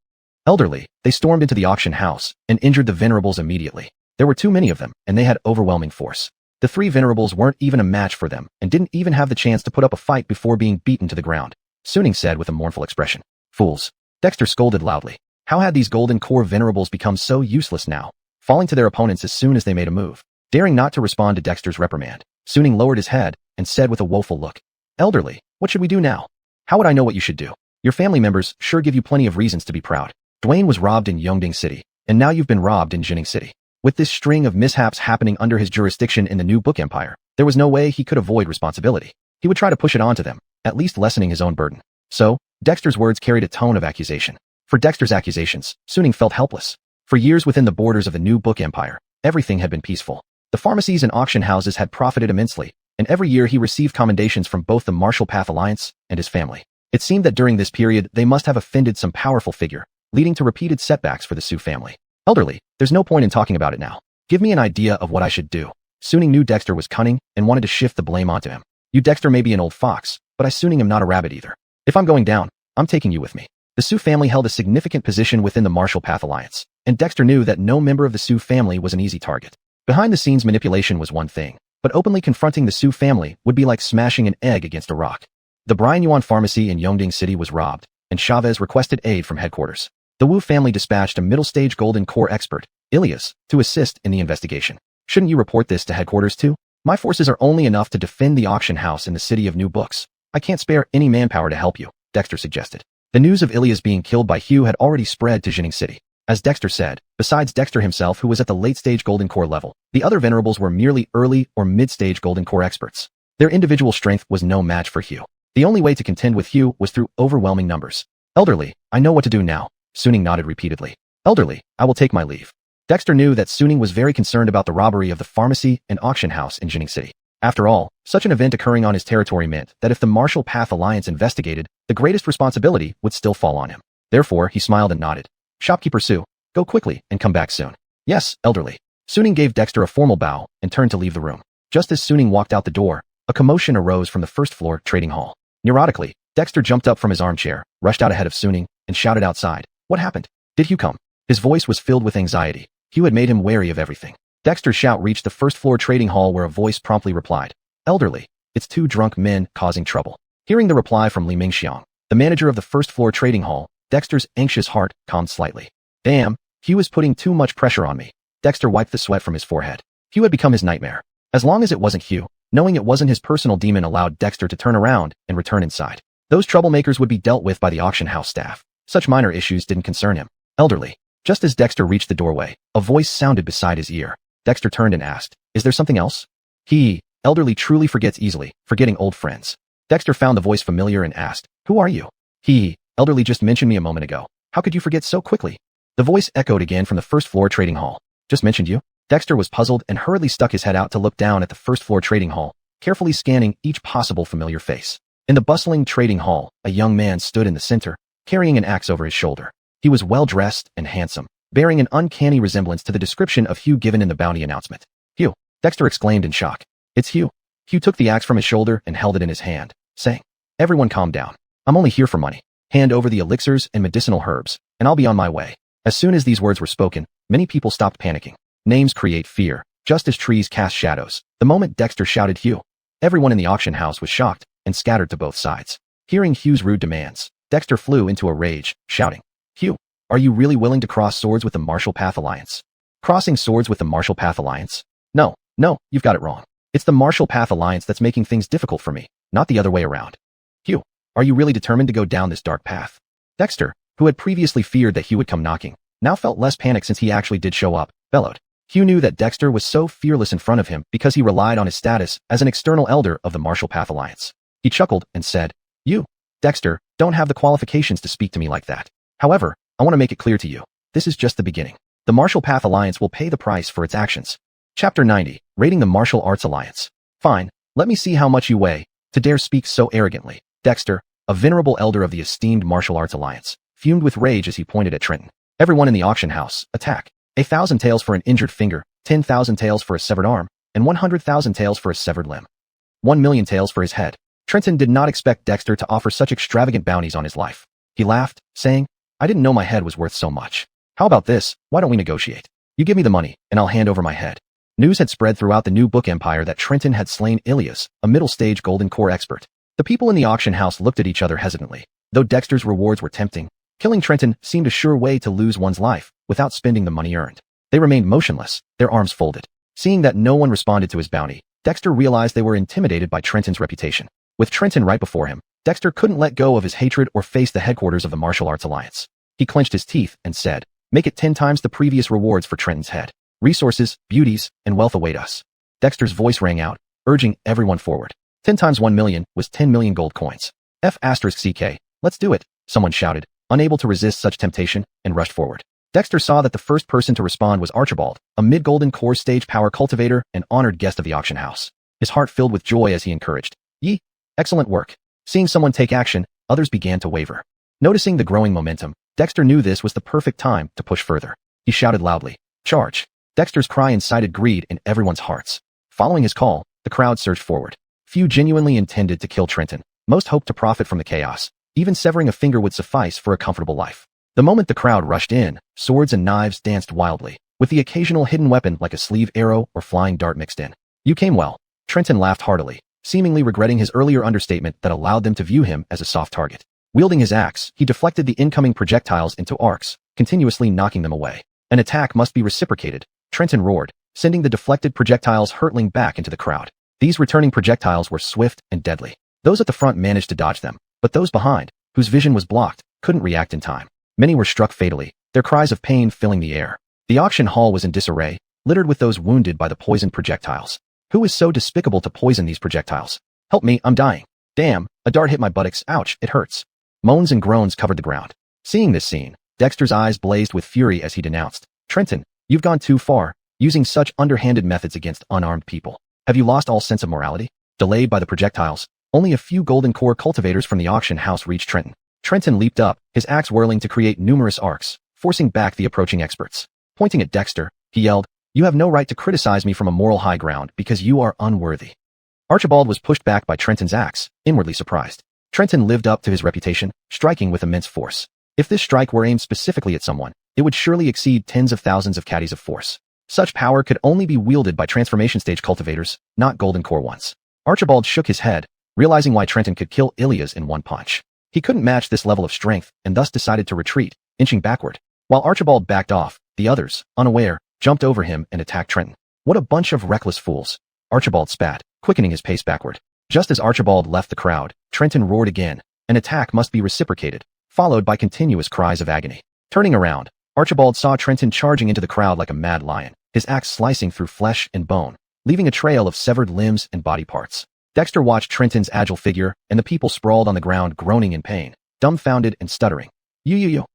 Elderly, they stormed into the auction house and injured the venerables immediately. There were too many of them, and they had overwhelming force. The 3 venerables weren't even a match for them and didn't even have the chance to put up a fight before being beaten to the ground. Suning said with a mournful expression. "Fools." Dexter scolded loudly. How had these golden core venerables become so useless now, falling to their opponents as soon as they made a move? Daring not to respond to Dexter's reprimand, Suning lowered his head and said with a woeful look, "Elderly, what should we do now? How would I know what you should do? Your family members sure give you plenty of reasons to be proud. Dwayne was robbed in Yongding City, and now you've been robbed in Jining City." With this string of mishaps happening under his jurisdiction in the New Book Empire, there was no way he could avoid responsibility. He would try to push it onto them, at least lessening his own burden. So, Dexter's words carried a tone of accusation. For Dexter's accusations, Suning felt helpless. For years within the borders of the New Book Empire, everything had been peaceful. The pharmacies and auction houses had profited immensely, and every year he received commendations from both the Martial Path Alliance and his family. It seemed that during this period they must have offended some powerful figure, leading to repeated setbacks for the Su family. "Elderly, there's no point in talking about it now. Give me an idea of what I should do." Suning knew Dexter was cunning and wanted to shift the blame onto him. "You Dexter may be an old fox, but I Suning am not a rabbit either. If I'm going down, I'm taking you with me." The Su family held a significant position within the Martial Path Alliance, and Dexter knew that no member of the Su family was an easy target. Behind-the-scenes manipulation was one thing, but openly confronting the Su family would be like smashing an egg against a rock. The Brian Yuan pharmacy in Yongding City was robbed, and Chavez requested aid from headquarters. The Wu family dispatched a middle-stage golden core expert, Ilias, to assist in the investigation. "Shouldn't you report this to headquarters too? My forces are only enough to defend the auction house in the City of New Books. I can't spare any manpower to help you," Dexter suggested. The news of Ilias being killed by Hugh had already spread to Jining City. As Dexter said, besides Dexter himself, who was at the late-stage golden core level, the other venerables were merely early or mid-stage golden core experts. Their individual strength was no match for Hugh. The only way to contend with Hugh was through overwhelming numbers. "Elderly, I know what to do now." Suning nodded repeatedly. "Elderly, I will take my leave." Dexter knew that Suning was very concerned about the robbery of the pharmacy and auction house in Jining City. After all, such an event occurring on his territory meant that if the Martial Path Alliance investigated, the greatest responsibility would still fall on him. Therefore, he smiled and nodded. "Shopkeeper Su, go quickly and come back soon." "Yes, elderly." Suning gave Dexter a formal bow and turned to leave the room. Just as Suning walked out the door, a commotion arose from the first-floor trading hall. Neurotically, Dexter jumped up from his armchair, rushed out ahead of Suning, and shouted outside, "What happened? Did Hugh come?" His voice was filled with anxiety. Hugh had made him wary of everything. Dexter's shout reached the first-floor trading hall where a voice promptly replied, "Elderly, it's two drunk men causing trouble." Hearing the reply from Li Mingxiang, the manager of the first-floor trading hall, Dexter's anxious heart calmed slightly. "Damn, Hugh is putting too much pressure on me." Dexter wiped the sweat from his forehead. Hugh had become his nightmare. As long as it wasn't Hugh, knowing it wasn't his personal demon allowed Dexter to turn around and return inside. Those troublemakers would be dealt with by the auction house staff. Such minor issues didn't concern him. "Elderly." Just as Dexter reached the doorway, a voice sounded beside his ear. Dexter turned and asked, "Is there something else?" Elderly truly forgets easily, forgetting old friends. Dexter found the voice familiar and asked, "Who are you?" Elderly just mentioned me a moment ago. How could you forget so quickly?" The voice echoed again from the first-floor trading hall. "Just mentioned you?" Dexter was puzzled and hurriedly stuck his head out to look down at the first-floor trading hall, carefully scanning each possible familiar face. In the bustling trading hall, a young man stood in the center, carrying an axe over his shoulder. He was well-dressed and handsome, bearing an uncanny resemblance to the description of Hugh given in the bounty announcement. "Hugh!" Dexter exclaimed in shock. "It's Hugh." Hugh took the axe from his shoulder and held it in his hand, saying, "Everyone calm down. I'm only here for money. Hand over the elixirs and medicinal herbs, and I'll be on my way." As soon as these words were spoken, many people stopped panicking. Names create fear, just as trees cast shadows. The moment Dexter shouted Hugh, everyone in the auction house was shocked and scattered to both sides. Hearing Hugh's rude demands, Dexter flew into a rage, shouting, "Hugh, are you really willing to cross swords with the Martial Path Alliance?" "Crossing swords with the Martial Path Alliance? No, you've got it wrong. It's the Martial Path Alliance that's making things difficult for me, not the other way around." "Hugh, are you really determined to go down this dark path?" Dexter, who had previously feared that Hugh would come knocking, now felt less panic since he actually did show up, bellowed. Hugh knew that Dexter was so fearless in front of him because he relied on his status as an external elder of the Martial Path Alliance. He chuckled and said, "You, Dexter, don't have the qualifications to speak to me like that. However, I want to make it clear to you, this is just the beginning. The Martial Path Alliance will pay the price for its actions." Chapter 90, Rating the Martial Arts Alliance. "Fine, let me see how much you weigh, to dare speak so arrogantly." Dexter, a venerable elder of the esteemed Martial Arts Alliance, fumed with rage as he pointed at Trenton. "Everyone in the auction house, attack. 1,000 taels for an injured finger, 10,000 taels for a severed arm, and 100,000 taels for a severed limb. 1,000,000 taels for his head." Trenton did not expect Dexter to offer such extravagant bounties on his life. He laughed, saying, "I didn't know my head was worth so much. How about this? Why don't we negotiate? You give me the money, and I'll hand over my head." News had spread throughout the New Book Empire that Trenton had slain Ilias, a middle-stage golden core expert. The people in the auction house looked at each other hesitantly. Though Dexter's rewards were tempting, killing Trenton seemed a sure way to lose one's life without spending the money earned. They remained motionless, their arms folded. Seeing that no one responded to his bounty, Dexter realized they were intimidated by Trenton's reputation. With Trenton right before him, Dexter couldn't let go of his hatred or face the headquarters of the Martial Arts Alliance. He clenched his teeth and said, "Make it 10 times the previous rewards for Trenton's head. Resources, beauties, and wealth await us." Dexter's voice rang out, urging everyone forward. 10 times 1 million was 10 million gold coins. F***CK, let's do it, someone shouted, unable to resist such temptation, and rushed forward. Dexter saw that the first person to respond was Archibald, a mid-golden core stage power cultivator and honored guest of the auction house. His heart filled with joy as he encouraged, "Ye, excellent work." Seeing someone take action, others began to waver. Noticing the growing momentum, Dexter knew this was the perfect time to push further. He shouted loudly, "Charge!" Dexter's cry incited greed in everyone's hearts. Following his call, the crowd surged forward. Few genuinely intended to kill Trenton. Most hoped to profit from the chaos. Even severing a finger would suffice for a comfortable life. The moment the crowd rushed in, swords and knives danced wildly, with the occasional hidden weapon like a sleeve arrow or flying dart mixed in. "You came well." Trenton laughed heartily, seemingly regretting his earlier understatement that allowed them to view him as a soft target. Wielding his axe, he deflected the incoming projectiles into arcs, continuously knocking them away. "An attack must be reciprocated," Trenton roared, sending the deflected projectiles hurtling back into the crowd. These returning projectiles were swift and deadly. Those at the front managed to dodge them, but those behind, whose vision was blocked, couldn't react in time. Many were struck fatally, their cries of pain filling the air. The auction hall was in disarray, littered with those wounded by the poisoned projectiles. Who is so despicable to poison these projectiles? "Help me, I'm dying. Damn, a dart hit my buttocks, ouch, it hurts." Moans and groans covered the ground. Seeing this scene, Dexter's eyes blazed with fury as he denounced, "Trenton, you've gone too far, using such underhanded methods against unarmed people. Have you lost all sense of morality?" Delayed by the projectiles, only a few golden core cultivators from the auction house reached Trenton. Trenton leaped up, his axe whirling to create numerous arcs, forcing back the approaching experts. Pointing at Dexter, he yelled, "You have no right to criticize me from a moral high ground because you are unworthy." Archibald was pushed back by Trenton's axe, inwardly surprised. Trenton lived up to his reputation, striking with immense force. If this strike were aimed specifically at someone, it would surely exceed tens of thousands of caddies of force. Such power could only be wielded by transformation stage cultivators, not golden core ones. Archibald shook his head, realizing why Trenton could kill Ilias in one punch. He couldn't match this level of strength and thus decided to retreat, inching backward. While Archibald backed off, the others, unaware, jumped over him and attacked Trenton. "What a bunch of reckless fools," Archibald spat, quickening his pace backward. Just as Archibald left the crowd, Trenton roared again. An attack must be reciprocated, followed by continuous cries of agony. Turning around, Archibald saw Trenton charging into the crowd like a mad lion, his axe slicing through flesh and bone, leaving a trail of severed limbs and body parts. Dexter watched Trenton's agile figure, and the people sprawled on the ground groaning in pain, dumbfounded and stuttering. You.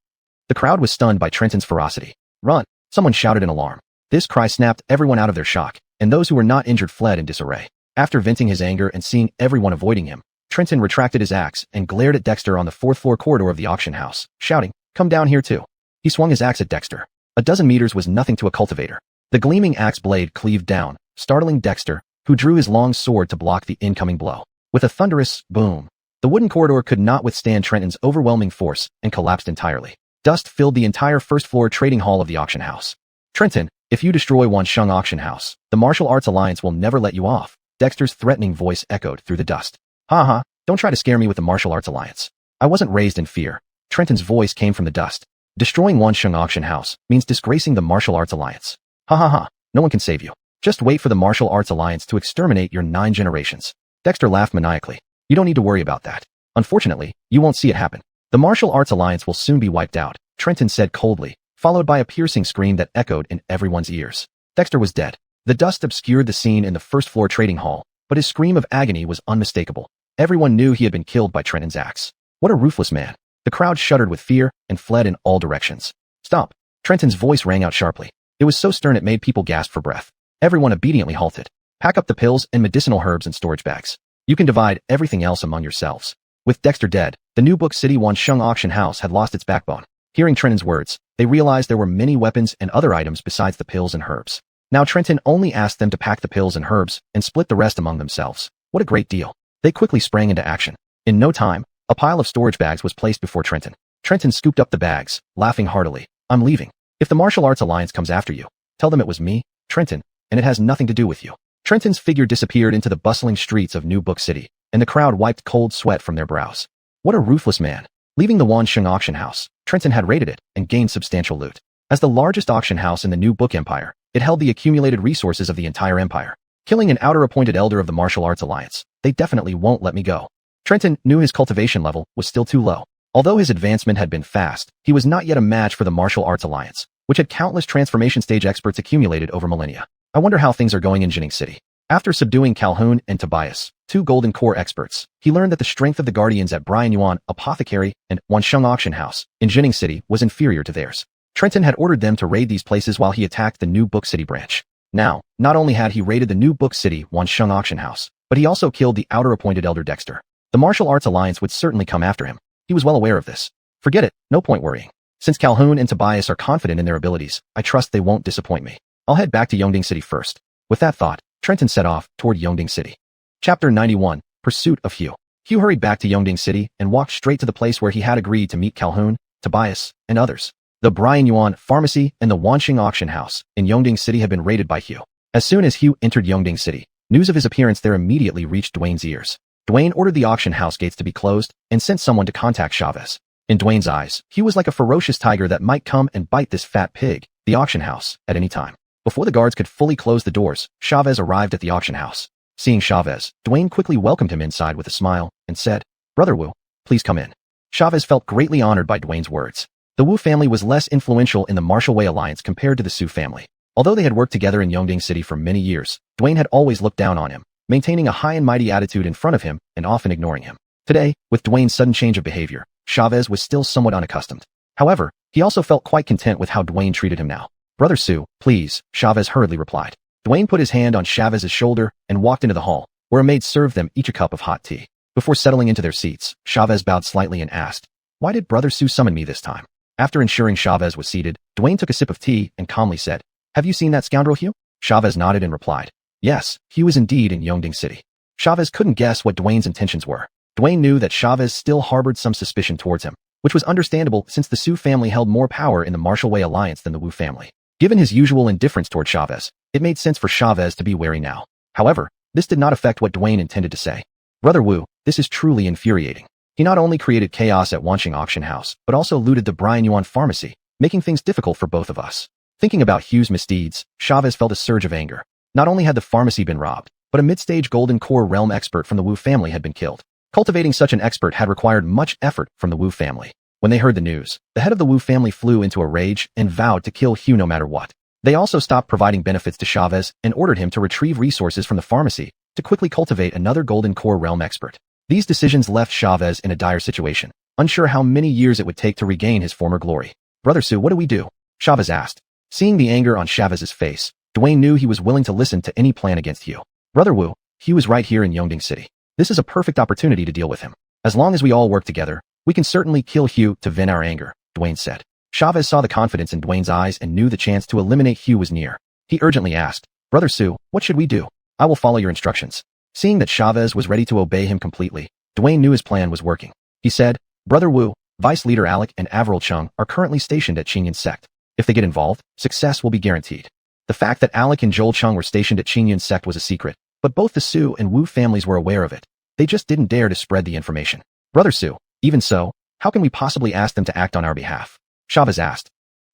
The crowd was stunned by Trenton's ferocity. "Run!" someone shouted in alarm. This cry snapped everyone out of their shock, and those who were not injured fled in disarray. After venting his anger and seeing everyone avoiding him, Trenton retracted his axe and glared at Dexter on the fourth-floor corridor of the auction house, shouting, "Come down here too." He swung his axe at Dexter. A dozen meters was nothing to a cultivator. The gleaming axe blade cleaved down, startling Dexter, who drew his long sword to block the incoming blow. With a thunderous boom, the wooden corridor could not withstand Trenton's overwhelming force and collapsed entirely. Dust filled the entire first-floor trading hall of the auction house. "Trenton, if you destroy Wansheng Auction House, the Martial Arts Alliance will never let you off." Dexter's threatening voice echoed through the dust. "Ha, don't try to scare me with the Martial Arts Alliance. I wasn't raised in fear." Trenton's voice came from the dust. "Destroying Wansheng Auction House means disgracing the Martial Arts Alliance. Ha, no one can save you. Just wait for the Martial Arts Alliance to exterminate your 9 generations." Dexter laughed maniacally. "You don't need to worry about that. Unfortunately, you won't see it happen. The Martial Arts Alliance will soon be wiped out," Trenton said coldly, followed by a piercing scream that echoed in everyone's ears. Dexter was dead. The dust obscured the scene in the first-floor trading hall, but his scream of agony was unmistakable. Everyone knew he had been killed by Trenton's axe. What a ruthless man. The crowd shuddered with fear and fled in all directions. "Stop!" Trenton's voice rang out sharply. It was so stern it made people gasp for breath. Everyone obediently halted. "Pack up the pills and medicinal herbs in storage bags. You can divide everything else among yourselves." With Dexter dead, the New Book City Wansheng Auction House had lost its backbone. Hearing Trenton's words, they realized there were many weapons and other items besides the pills and herbs. Now Trenton only asked them to pack the pills and herbs and split the rest among themselves. What a great deal. They quickly sprang into action. In no time, a pile of storage bags was placed before Trenton. Trenton scooped up the bags, laughing heartily. "I'm leaving. If the Martial Arts Alliance comes after you, tell them it was me, Trenton, and it has nothing to do with you." Trenton's figure disappeared into the bustling streets of New Book City, and the crowd wiped cold sweat from their brows. What a ruthless man. Leaving the Wansheng Auction House, Trenton had raided it and gained substantial loot. As the largest auction house in the new book empire, it held the accumulated resources of the entire empire. Killing an outer appointed elder of the martial arts alliance, they definitely won't let me go. Trenton knew his cultivation level was still too low. Although his advancement had been fast, he was not yet a match for the martial arts alliance, which had countless transformation stage experts accumulated over millennia. I wonder how things are going in Jining City. After subduing Calhoun and Tobias, two golden core experts, he learned that the strength of the guardians at Brian Yuan Apothecary and Wansheng Auction House in Jining City was inferior to theirs. Trenton had ordered them to raid these places while he attacked the new Book City branch. Now, not only had he raided the new Book City Wansheng Auction House, but he also killed the outer appointed elder Dexter. The martial arts alliance would certainly come after him. He was well aware of this. Forget it, no point worrying. Since Calhoun and Tobias are confident in their abilities, I trust they won't disappoint me. I'll head back to Yongding City first. With that thought, Trenton set off toward Yongding City. Chapter 91, Pursuit of Hugh. Hugh hurried back to Yongding City and walked straight to the place where he had agreed to meet Calhoun, Tobias, and others. The Brian Yuan Pharmacy and the Wansheng Auction House in Yongding City had been raided by Hugh. As soon as Hugh entered Yongding City, news of his appearance there immediately reached Dwayne's ears. Dwayne ordered the auction house gates to be closed and sent someone to contact Chavez. In Dwayne's eyes, Hugh was like a ferocious tiger that might come and bite this fat pig, the auction house, at any time. Before the guards could fully close the doors, Chavez arrived at the auction house. Seeing Chavez, Dwayne quickly welcomed him inside with a smile and said, "Brother Wu, please come in." Chavez felt greatly honored by Dwayne's words. The Wu family was less influential in the Martial Way alliance compared to the Su family. Although they had worked together in Yongding City for many years, Dwayne had always looked down on him, maintaining a high and mighty attitude in front of him and often ignoring him. Today, with Dwayne's sudden change of behavior, Chavez was still somewhat unaccustomed. However, he also felt quite content with how Dwayne treated him now. "Brother Su, please," Chavez hurriedly replied. Dwayne put his hand on Chavez's shoulder and walked into the hall, where a maid served them each a cup of hot tea. Before settling into their seats, Chavez bowed slightly and asked, "Why did Brother Su summon me this time?" After ensuring Chavez was seated, Dwayne took a sip of tea and calmly said, "Have you seen that scoundrel Hugh?" Chavez nodded and replied, "Yes, Hugh is indeed in Yongding City." Chavez couldn't guess what Dwayne's intentions were. Dwayne knew that Chavez still harbored some suspicion towards him, which was understandable since the Su family held more power in the Martial Way alliance than the Wu family. Given his usual indifference toward Chavez, it made sense for Chavez to be wary now. However, this did not affect what Dwayne intended to say. "Brother Wu, this is truly infuriating. He not only created chaos at Wansheng Auction House, but also looted the Brian Yuan Pharmacy, making things difficult for both of us." Thinking about Hugh's misdeeds, Chavez felt a surge of anger. Not only had the pharmacy been robbed, but a mid-stage Golden Core realm expert from the Wu family had been killed. Cultivating such an expert had required much effort from the Wu family. When they heard the news, the head of the Wu family flew into a rage and vowed to kill Hugh no matter what. They also stopped providing benefits to Chavez and ordered him to retrieve resources from the pharmacy to quickly cultivate another Golden Core realm expert. These decisions left Chavez in a dire situation, unsure how many years it would take to regain his former glory. "Brother Su, what do we do?" Chavez asked. Seeing the anger on Chavez's face, Dwayne knew he was willing to listen to any plan against Hugh. "Brother Wu, Hugh is right here in Yongding City. This is a perfect opportunity to deal with him. As long as we all work together, we can certainly kill Hugh to vent our anger," Dwayne said. Chavez saw the confidence in Dwayne's eyes and knew the chance to eliminate Hugh was near. He urgently asked, "Brother Su, what should we do?" "I will follow your instructions." Seeing that Chavez was ready to obey him completely, Dwayne knew his plan was working. He said, "Brother Wu, Vice Leader Alec and Avril Chung are currently stationed at Qingyun Sect. If they get involved, success will be guaranteed." The fact that Alec and Joel Chung were stationed at Qingyun Sect was a secret, but both the Su and Wu families were aware of it. They just didn't dare to spread the information. "Brother Su, even so, how can we possibly ask them to act on our behalf?" Chavez asked.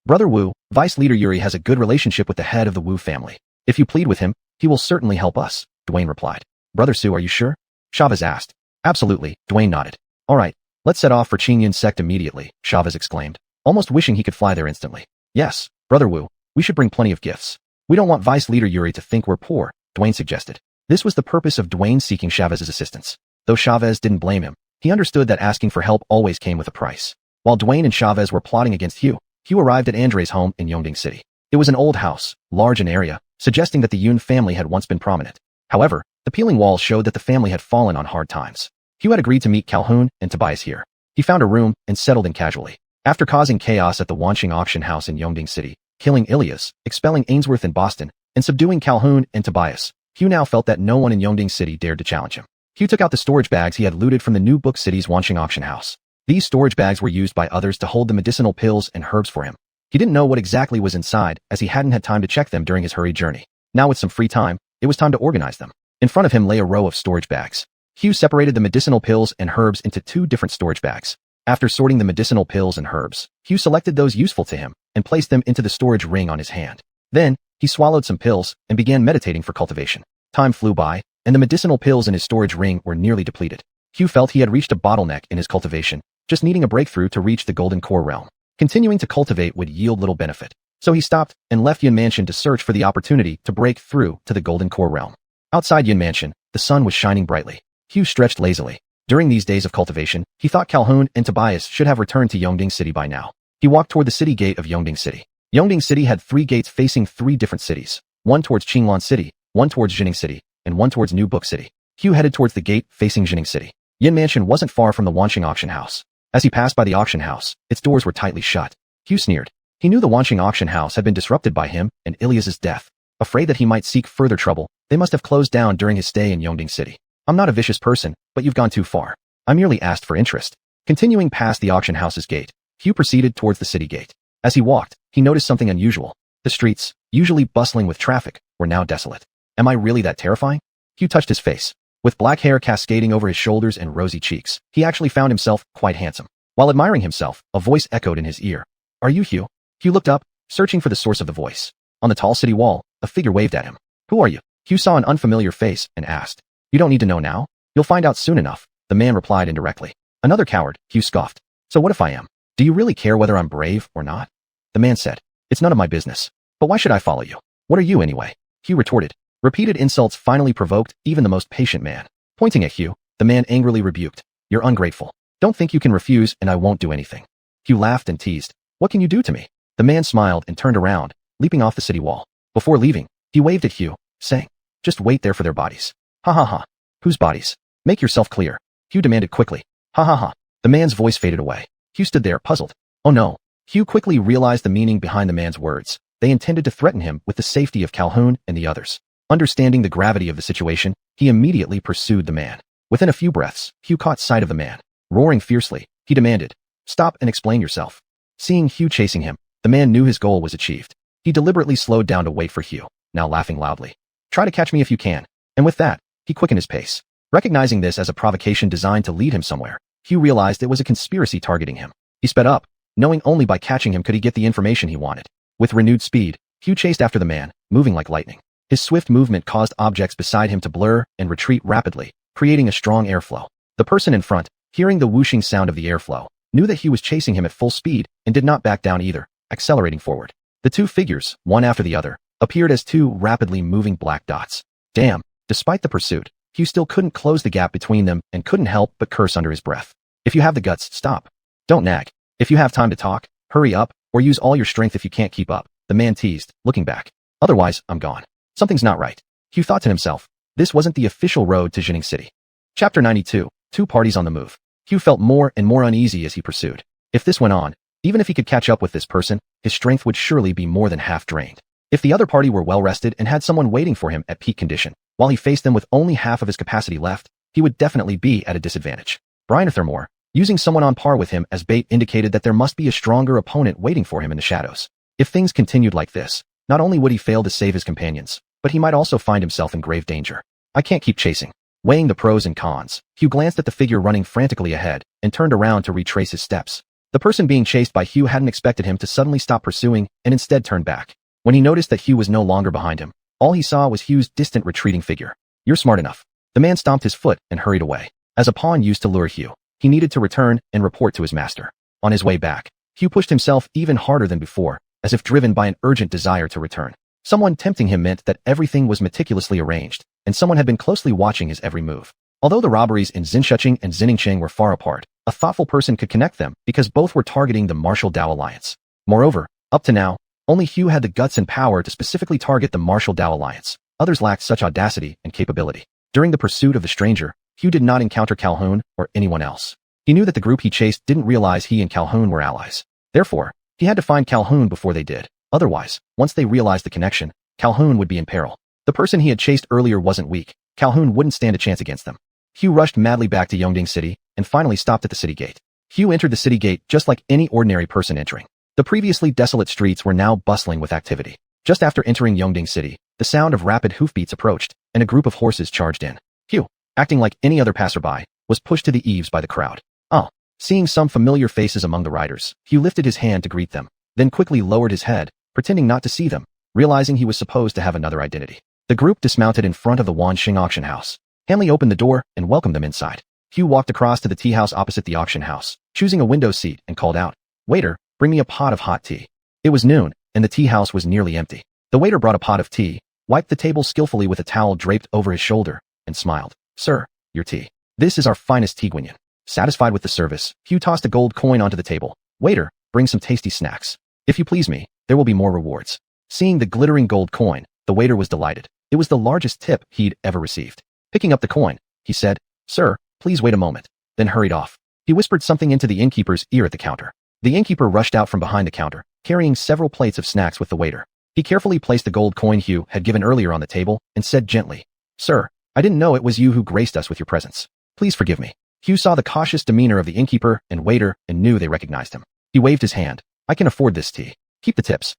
"Brother Wu, Vice Leader Yuri has a good relationship with the head of the Wu family. If you plead with him, he will certainly help us," Dwayne replied. "Brother Su, are you sure?" Chavez asked. "Absolutely," Dwayne nodded. "All right, let's set off for Qingyun Sect immediately," Chavez exclaimed, almost wishing he could fly there instantly. "Yes, Brother Wu, we should bring plenty of gifts. We don't want Vice Leader Yuri to think we're poor," Dwayne suggested. This was the purpose of Dwayne seeking Chavez's assistance. Though Chavez didn't blame him, he understood that asking for help always came with a price. While Dwayne and Chavez were plotting against Hugh, Hugh arrived at Andre's home in Yongding City. It was an old house, large in area, suggesting that the Yun family had once been prominent. However, the peeling walls showed that the family had fallen on hard times. Hugh had agreed to meet Calhoun and Tobias here. He found a room and settled in casually. After causing chaos at the Wansheng Auction House in Yongding City, killing Ilias, expelling Ainsworth in Boston, and subduing Calhoun and Tobias, Hugh now felt that no one in Yongding City dared to challenge him. Hugh took out the storage bags he had looted from the new Book City's Wansheng Auction House. These storage bags were used by others to hold the medicinal pills and herbs for him. He didn't know what exactly was inside, as he hadn't had time to check them during his hurried journey. Now with some free time, it was time to organize them. In front of him lay a row of storage bags. Hugh separated the medicinal pills and herbs into two different storage bags. After sorting the medicinal pills and herbs, Hugh selected those useful to him and placed them into the storage ring on his hand. Then, he swallowed some pills and began meditating for cultivation. Time flew by, and the medicinal pills in his storage ring were nearly depleted. Hugh felt he had reached a bottleneck in his cultivation, just needing a breakthrough to reach the golden core realm. Continuing to cultivate would yield little benefit. So he stopped and left Yin Mansion to search for the opportunity to break through to the golden core realm. Outside Yin Mansion, the sun was shining brightly. Hugh stretched lazily. During these days of cultivation, he thought Calhoun and Tobias should have returned to Yongding City by now. He walked toward the city gate of Yongding City. Yongding City had 3 gates facing 3 different cities, one towards Qinglan City, one towards Jining City, and one towards New Book City. Hugh headed towards the gate facing Jining City. Yin Mansion wasn't far from the Wanqing auction house. As he passed by the auction house, its doors were tightly shut. Hugh sneered. He knew the Wanqing auction house had been disrupted by him and Ilias's death. Afraid that he might seek further trouble, they must have closed down during his stay in Yongding City. I'm not a vicious person, but you've gone too far. I merely asked for interest. Continuing past the auction house's gate, Hugh proceeded towards the city gate. As he walked, he noticed something unusual. The streets, usually bustling with traffic, were now desolate. Am I really that terrifying? Hugh touched his face. With black hair cascading over his shoulders and rosy cheeks, he actually found himself quite handsome. While admiring himself, a voice echoed in his ear. Are you Hugh? Hugh looked up, searching for the source of the voice. On the tall city wall, a figure waved at him. Who are you? Hugh saw an unfamiliar face and asked. You don't need to know now. You'll find out soon enough, the man replied indirectly. Another coward, Hugh scoffed. So what if I am? Do you really care whether I'm brave or not? The man said. It's none of my business. But why should I follow you? What are you anyway? Hugh retorted. Repeated insults finally provoked even the most patient man. Pointing at Hugh, the man angrily rebuked. You're ungrateful. Don't think you can refuse and I won't do anything. Hugh laughed and teased. What can you do to me? The man smiled and turned around, leaping off the city wall. Before leaving, he waved at Hugh, saying, just wait there for their bodies. Ha ha ha. Whose bodies? Make yourself clear. Hugh demanded quickly. Ha ha ha. The man's voice faded away. Hugh stood there, puzzled. Oh no. Hugh quickly realized the meaning behind the man's words. They intended to threaten him with the safety of Calhoun and the others. Understanding the gravity of the situation, he immediately pursued the man. Within a few breaths, Hugh caught sight of the man. Roaring fiercely, he demanded, stop and explain yourself. Seeing Hugh chasing him, the man knew his goal was achieved. He deliberately slowed down to wait for Hugh, now laughing loudly. Try to catch me if you can. And with that, he quickened his pace. Recognizing this as a provocation designed to lead him somewhere, Hugh realized it was a conspiracy targeting him. He sped up, knowing only by catching him could he get the information he wanted. With renewed speed, Hugh chased after the man, moving like lightning. His swift movement caused objects beside him to blur and retreat rapidly, creating a strong airflow. The person in front, hearing the whooshing sound of the airflow, knew that he was chasing him at full speed and did not back down either, accelerating forward. The two figures, one after the other, appeared as 2 rapidly moving black dots. Damn, despite the pursuit, Hugh still couldn't close the gap between them and couldn't help but curse under his breath. If you have the guts, stop. Don't nag. If you have time to talk, hurry up, or use all your strength if you can't keep up, the man teased, looking back. Otherwise, I'm gone. Something's not right. Hugh thought to himself. This wasn't the official road to Jining City. Chapter 92, 2 parties on the move. Hugh felt more and more uneasy as he pursued. If this went on, even if he could catch up with this person, his strength would surely be more than half drained. If the other party were well rested and had someone waiting for him at peak condition, while he faced them with only half of his capacity left, he would definitely be at a disadvantage. Brian Thermore, using someone on par with him as bait, indicated that there must be a stronger opponent waiting for him in the shadows. If things continued like this, not only would he fail to save his companions, but he might also find himself in grave danger. I can't keep chasing. Weighing the pros and cons, Hugh glanced at the figure running frantically ahead and turned around to retrace his steps. The person being chased by Hugh hadn't expected him to suddenly stop pursuing and instead turn back. When he noticed that Hugh was no longer behind him, all he saw was Hugh's distant retreating figure. You're smart enough. The man stomped his foot and hurried away. As a pawn used to lure Hugh, he needed to return and report to his master. On his way back, Hugh pushed himself even harder than before, as if driven by an urgent desire to return. Someone tempting him meant that everything was meticulously arranged, and someone had been closely watching his every move. Although the robberies in Zinshuqing and Ziningcheng were far apart, a thoughtful person could connect them because both were targeting the Martial Dao Alliance. Moreover, up to now, only Hugh had the guts and power to specifically target the Martial Dao Alliance. Others lacked such audacity and capability. During the pursuit of the stranger, Hugh did not encounter Calhoun or anyone else. He knew that the group he chased didn't realize he and Calhoun were allies. Therefore, he had to find Calhoun before they did. Otherwise, once they realized the connection, Calhoun would be in peril. The person he had chased earlier wasn't weak. Calhoun wouldn't stand a chance against them. Hugh rushed madly back to Yongding City and finally stopped at the city gate. Hugh entered the city gate just like any ordinary person entering. The previously desolate streets were now bustling with activity. Just after entering Yongding City, the sound of rapid hoofbeats approached, and a group of horses charged in. Hugh, acting like any other passerby, was pushed to the eaves by the crowd. Oh, seeing some familiar faces among the riders, Hugh lifted his hand to greet them. then quickly lowered his head, pretending not to see them, realizing he was supposed to have another identity. The group dismounted in front of the Wanxing auction house. Hanley opened the door and welcomed them inside. Hugh walked across to the tea house opposite the auction house, choosing a window seat, and called out, "Waiter, bring me a pot of hot tea." It was noon, and the tea house was nearly empty. The waiter brought a pot of tea, wiped the table skillfully with a towel draped over his shoulder, and smiled. "Sir, your tea. This is our finest tea guinea." Satisfied with the service, Hugh tossed a gold coin onto the table. "Waiter, bring some tasty snacks. If you please me, there will be more rewards." Seeing the glittering gold coin, the waiter was delighted. It was the largest tip he'd ever received. Picking up the coin, he said, "Sir, please wait a moment," then hurried off. He whispered something into the innkeeper's ear at the counter. The innkeeper rushed out from behind the counter, carrying several plates of snacks with the waiter. He carefully placed the gold coin Hugh had given earlier on the table and said gently, "Sir, I didn't know it was you who graced us with your presence. Please forgive me." Hugh saw the cautious demeanor of the innkeeper and waiter and knew they recognized him. He waved his hand. "I can afford this tea. Keep the tips."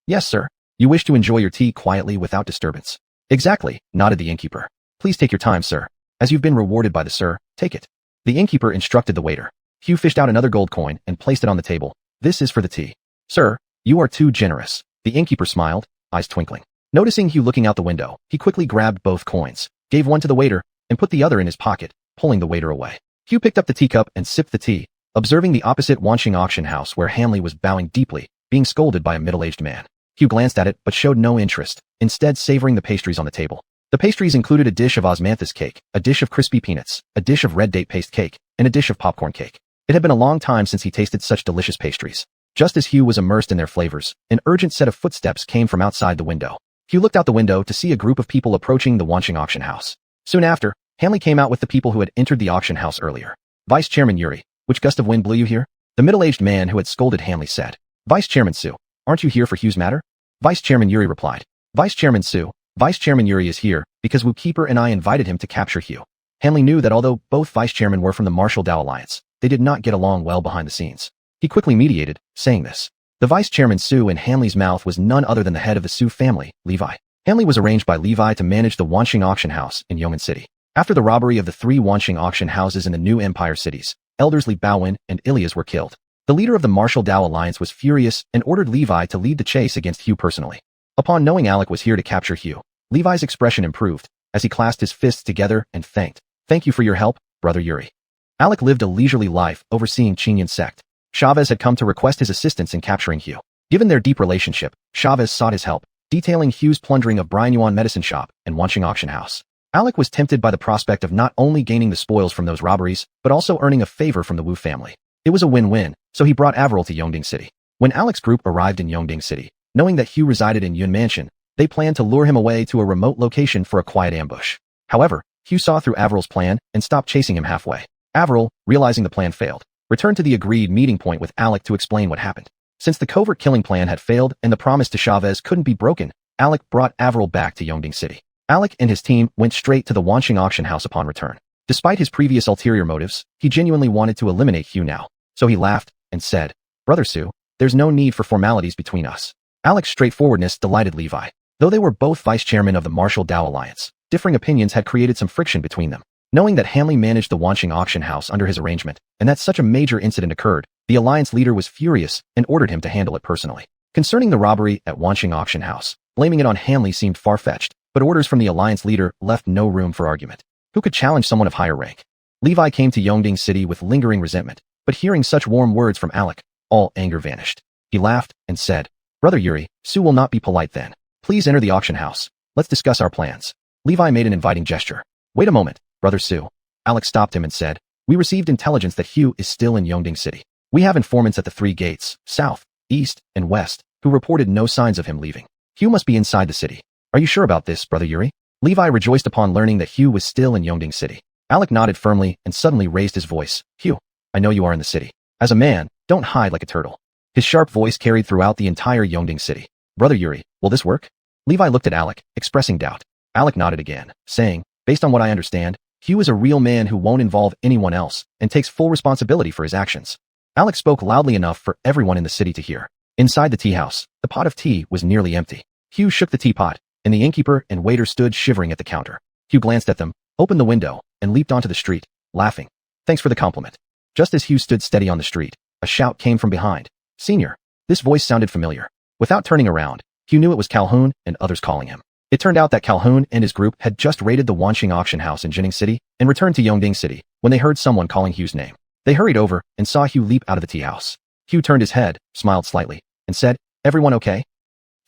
"Yes, sir. You wish to enjoy your tea quietly without disturbance." "Exactly," nodded the innkeeper. "Please take your time, sir. As you've been rewarded by the sir, take it." The innkeeper instructed the waiter. Hugh fished out another gold coin and placed it on the table. "This is for the tea." "Sir, you are too generous." The innkeeper smiled, eyes twinkling. Noticing Hugh looking out the window, he quickly grabbed both coins, gave one to the waiter, and put the other in his pocket, pulling the waiter away. Hugh picked up the teacup and sipped the tea, observing the opposite Wanxing auction house where Hanley was bowing deeply, being scolded by a middle-aged man. Hugh glanced at it but showed no interest, instead savoring the pastries on the table. The pastries included a dish of osmanthus cake, a dish of crispy peanuts, a dish of red date paste cake, and a dish of popcorn cake. It had been a long time since he tasted such delicious pastries. Just as Hugh was immersed in their flavors, an urgent set of footsteps came from outside the window. Hugh looked out the window to see a group of people approaching the Wanxing auction house. Soon after, Hanley came out with the people who had entered the auction house earlier. "Vice Chairman Yuri, which gust of wind blew you here?" The middle-aged man who had scolded Hanley said. "Vice Chairman Su, aren't you here for Hugh's matter?" Vice Chairman Yuri replied. "Vice Chairman Su, Vice Chairman Yuri is here because Wu Keeper and I invited him to capture Hugh." Hanley knew that although both vice chairmen were from the Martial Dao Alliance, they did not get along well behind the scenes. He quickly mediated, saying this. The vice chairman Su in Hanley's mouth was none other than the head of the Su family, Levi. Hanley was arranged by Levi to manage the Wanxing auction house in Yongin City. After the robbery of the 3 Wanxing auction houses in the new empire cities, elders Li Baowen and Ilias were killed. The leader of the Martial Dao Alliance was furious and ordered Levi to lead the chase against Hugh personally. Upon knowing Alec was here to capture Hugh, Levi's expression improved as he clasped his fists together and thanked. "Thank you for your help, Brother Yuri." Alec lived a leisurely life overseeing Qingyan sect. Chavez had come to request his assistance in capturing Hugh. Given their deep relationship, Chavez sought his help, detailing Hugh's plundering of Brian Yuan medicine shop and Wanxing auction house. Alec was tempted by the prospect of not only gaining the spoils from those robberies, but also earning a favor from the Wu family. It was a win-win, so he brought Avril to Yongding City. When Alec's group arrived in Yongding City, knowing that Hugh resided in Yun Mansion, they planned to lure him away to a remote location for a quiet ambush. However, Hugh saw through Avril's plan and stopped chasing him halfway. Avril, realizing the plan failed, returned to the agreed meeting point with Alec to explain what happened. Since the covert killing plan had failed and the promise to Chavez couldn't be broken, Alec brought Avril back to Yongding City. Alec and his team went straight to the Wanxing auction house upon return. Despite his previous ulterior motives, he genuinely wanted to eliminate Hugh now, so he laughed and said, "Brother Su, there's no need for formalities between us." Alec's straightforwardness delighted Levi. Though they were both vice chairmen of the Martial Dao Alliance, differing opinions had created some friction between them. Knowing that Hanley managed the Wanxing auction house under his arrangement, and that such a major incident occurred, the alliance leader was furious and ordered him to handle it personally. Concerning the robbery at Wanxing auction house, blaming it on Hanley seemed far-fetched, but orders from the alliance leader left no room for argument. Who could challenge someone of higher rank? Levi came to Yongding City with lingering resentment, but hearing such warm words from Alec, all anger vanished. He laughed and said, "Brother Yuri, Su will not be polite then. Please enter the auction house. Let's discuss our plans." Levi made an inviting gesture. "Wait a moment, Brother Su." Alec stopped him and said, "We received intelligence that Hugh is still in Yongding City. We have informants at the 3 gates, south, east, and west, who reported no signs of him leaving. Hugh must be inside the city. Are you sure about this, Brother Yuri?" Levi rejoiced upon learning that Hugh was still in Yongding City. Alec nodded firmly and suddenly raised his voice. "Hugh, I know you are in the city. As a man, don't hide like a turtle." His sharp voice carried throughout the entire Yongding City. "Brother Yuri, will this work?" Levi looked at Alec, expressing doubt. Alec nodded again, saying, "Based on what I understand, Hugh is a real man who won't involve anyone else and takes full responsibility for his actions." Alec spoke loudly enough for everyone in the city to hear. Inside the tea house, the pot of tea was nearly empty. Hugh shook the teapot, and the innkeeper and waiter stood shivering at the counter. Hugh glanced at them, opened the window, and leaped onto the street, laughing. "Thanks for the compliment." Just as Hugh stood steady on the street, a shout came from behind. "Senior, This voice sounded familiar. Without turning around, Hugh knew it was Calhoun and others calling him. It turned out that Calhoun and his group had just raided the Wanqing auction house in Jining City and returned to Yongding City when they heard someone calling Hugh's name. They hurried over and saw Hugh leap out of the tea house. Hugh turned his head, smiled slightly, and said, "Everyone okay?"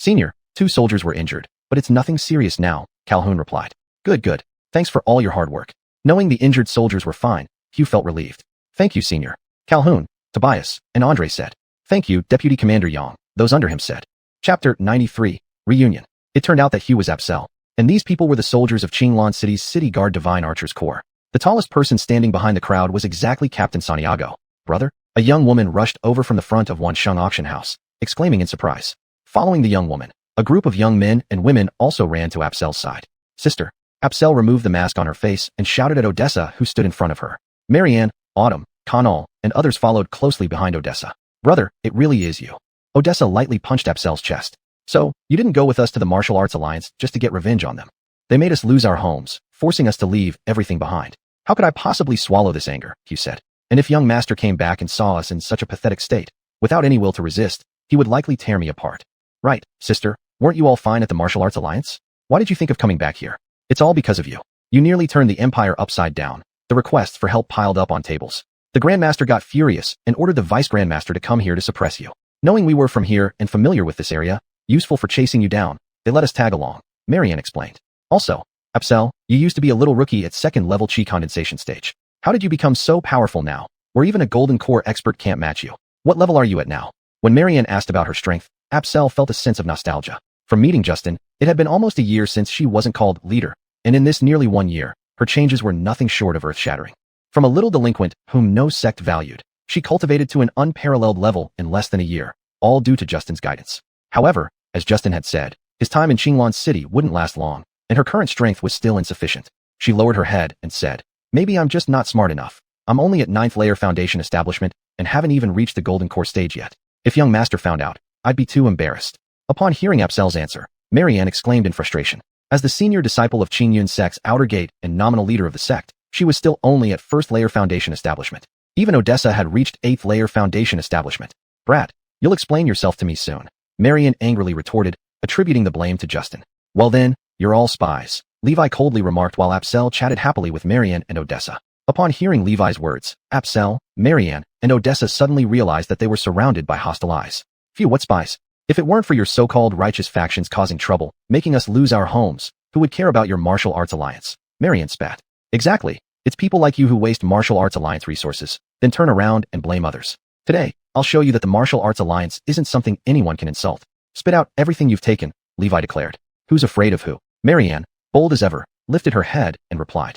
"Senior, 2 soldiers were injured, but it's nothing serious now," Calhoun replied. "Good, good. Thanks for all your hard work." Knowing the injured soldiers were fine, Hugh felt relieved. "Thank you, Senior," Calhoun, Tobias, and Andre said. "Thank you, Deputy Commander Yang," those under him said. Chapter 93, Reunion. It turned out that Hugh was Apsel, and these people were the soldiers of Qinglan City's City Guard Divine Archers Corps. The tallest person standing behind the crowd was exactly Captain Santiago. "Brother?" A young woman rushed over from the front of Wansheng auction house, exclaiming in surprise. Following the young woman, a group of young men and women also ran to Apsel's side. "Sister." Apsel removed the mask on her face and shouted at Odessa, who stood in front of her. Marianne, Autumn, Kanal, and others followed closely behind Odessa. "Brother, it really is you." Odessa lightly punched Apsel's chest. "So, you didn't go with us to the Martial Arts Alliance just to get revenge on them. They made us lose our homes, forcing us to leave everything behind. How could I possibly swallow this anger?" Hugh said. "And if young master came back and saw us in such a pathetic state, without any will to resist, he would likely tear me apart." "Right, sister, weren't you all fine at the Martial Arts Alliance? Why did you think of coming back here? It's all because of you. You nearly turned the Empire upside down." The requests for help piled up on tables. The Grandmaster got furious and ordered the Vice Grandmaster to come here to suppress you. "Knowing we were from here and familiar with this area, useful for chasing you down, they let us tag along," Marianne explained. "Also, Apsel, you used to be a little rookie at 2nd level Qi condensation stage. How did you become so powerful now, where even a Golden Core expert can't match you? What level are you at now?" When Marianne asked about her strength, Apsel felt a sense of nostalgia. From meeting Justin, it had been almost a year since she wasn't called leader, and in this nearly 1 year, her changes were nothing short of earth-shattering. From a little delinquent whom no sect valued, she cultivated to an unparalleled level in less than a year, all due to Justin's guidance. However, as Justin had said, his time in Qinglan City wouldn't last long, and her current strength was still insufficient. She lowered her head and said, "Maybe I'm just not smart enough. I'm only at 9th layer foundation establishment and haven't even reached the Golden Core stage yet. If young master found out, I'd be too embarrassed." Upon hearing Apsel's answer, Marianne exclaimed in frustration. As the senior disciple of Qingyun sect's outer gate and nominal leader of the sect, she was still only at 1st layer foundation establishment. Even Odessa had reached 8th layer foundation establishment. "Brat, you'll explain yourself to me soon," Marianne angrily retorted, attributing the blame to Justin. "Well then, you're all spies," Levi coldly remarked while Apsel chatted happily with Marianne and Odessa. Upon hearing Levi's words, Apsel, Marianne, and Odessa suddenly realized that they were surrounded by hostile eyes. "Phew, what spies? If it weren't for your so-called righteous factions causing trouble, making us lose our homes, who would care about your martial arts alliance?" Marianne spat. "Exactly. It's people like you who waste martial arts alliance resources, then turn around and blame others. Today, I'll show you that the martial arts alliance isn't something anyone can insult. Spit out everything you've taken," Levi declared. "Who's afraid of who?" Marianne, bold as ever, lifted her head and replied.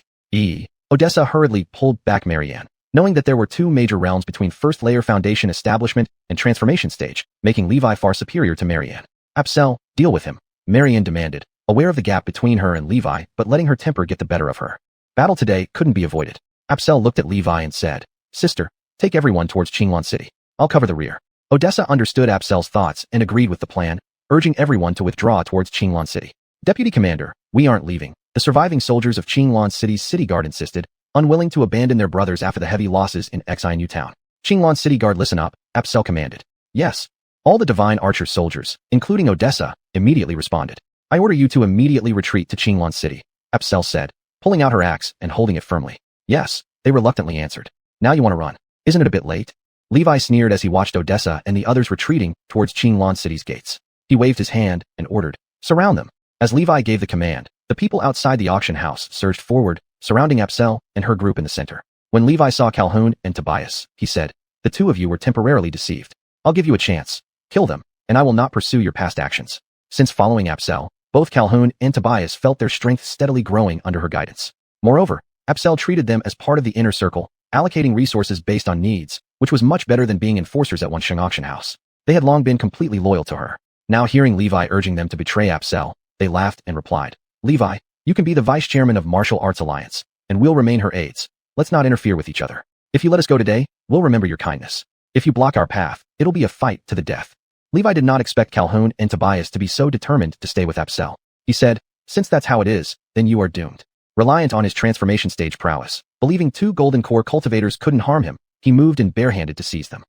Odessa hurriedly pulled back Marianne, knowing that there were 2 major realms between 1st layer foundation establishment and transformation stage, making Levi far superior to Marianne. "Apsel, deal with him," Marianne demanded, aware of the gap between her and Levi but letting her temper get the better of her. Battle today couldn't be avoided. Apsel looked at Levi and said, "Sister, take everyone towards Qinglan City. I'll cover the rear." Odessa understood Apsel's thoughts and agreed with the plan, urging everyone to withdraw towards Qinglan City. "Deputy Commander, we aren't leaving," the surviving soldiers of Qinglan City's City Guard insisted, unwilling to abandon their brothers after the heavy losses in Exiled Town. "Qinglan City Guard, listen up," Apsel commanded. "Yes." All the Divine Archer soldiers, including Odessa, immediately responded. "I order you to immediately retreat to Qinglan City," Apsel said, pulling out her axe and holding it firmly. "Yes," they reluctantly answered. "Now you want to run. Isn't it a bit late?" Levi sneered as he watched Odessa and the others retreating towards Qinglan City's gates. He waved his hand and ordered, "Surround them." As Levi gave the command, the people outside the auction house surged forward, surrounding Apsel and her group in the center. When Levi saw Calhoun and Tobias, he said, "The 2 of you were temporarily deceived. I'll give you a chance. Kill them, and I will not pursue your past actions." Since following Apsel, both Calhoun and Tobias felt their strength steadily growing under her guidance. Moreover, Apsel treated them as part of the inner circle, allocating resources based on needs, which was much better than being enforcers at Wansheng auction house. They had long been completely loyal to her. Now hearing Levi urging them to betray Apsel, they laughed and replied, "Levi, you can be the vice chairman of Martial Arts Alliance, and we'll remain her aides. Let's not interfere with each other. If you let us go today, we'll remember your kindness. If you block our path, it'll be a fight to the death." Levi did not expect Calhoun and Tobias to be so determined to stay with Apsel. He said, "Since that's how it is, then you are doomed." Reliant on his transformation stage prowess, believing 2 Golden Core cultivators couldn't harm him, he moved in barehanded to seize them.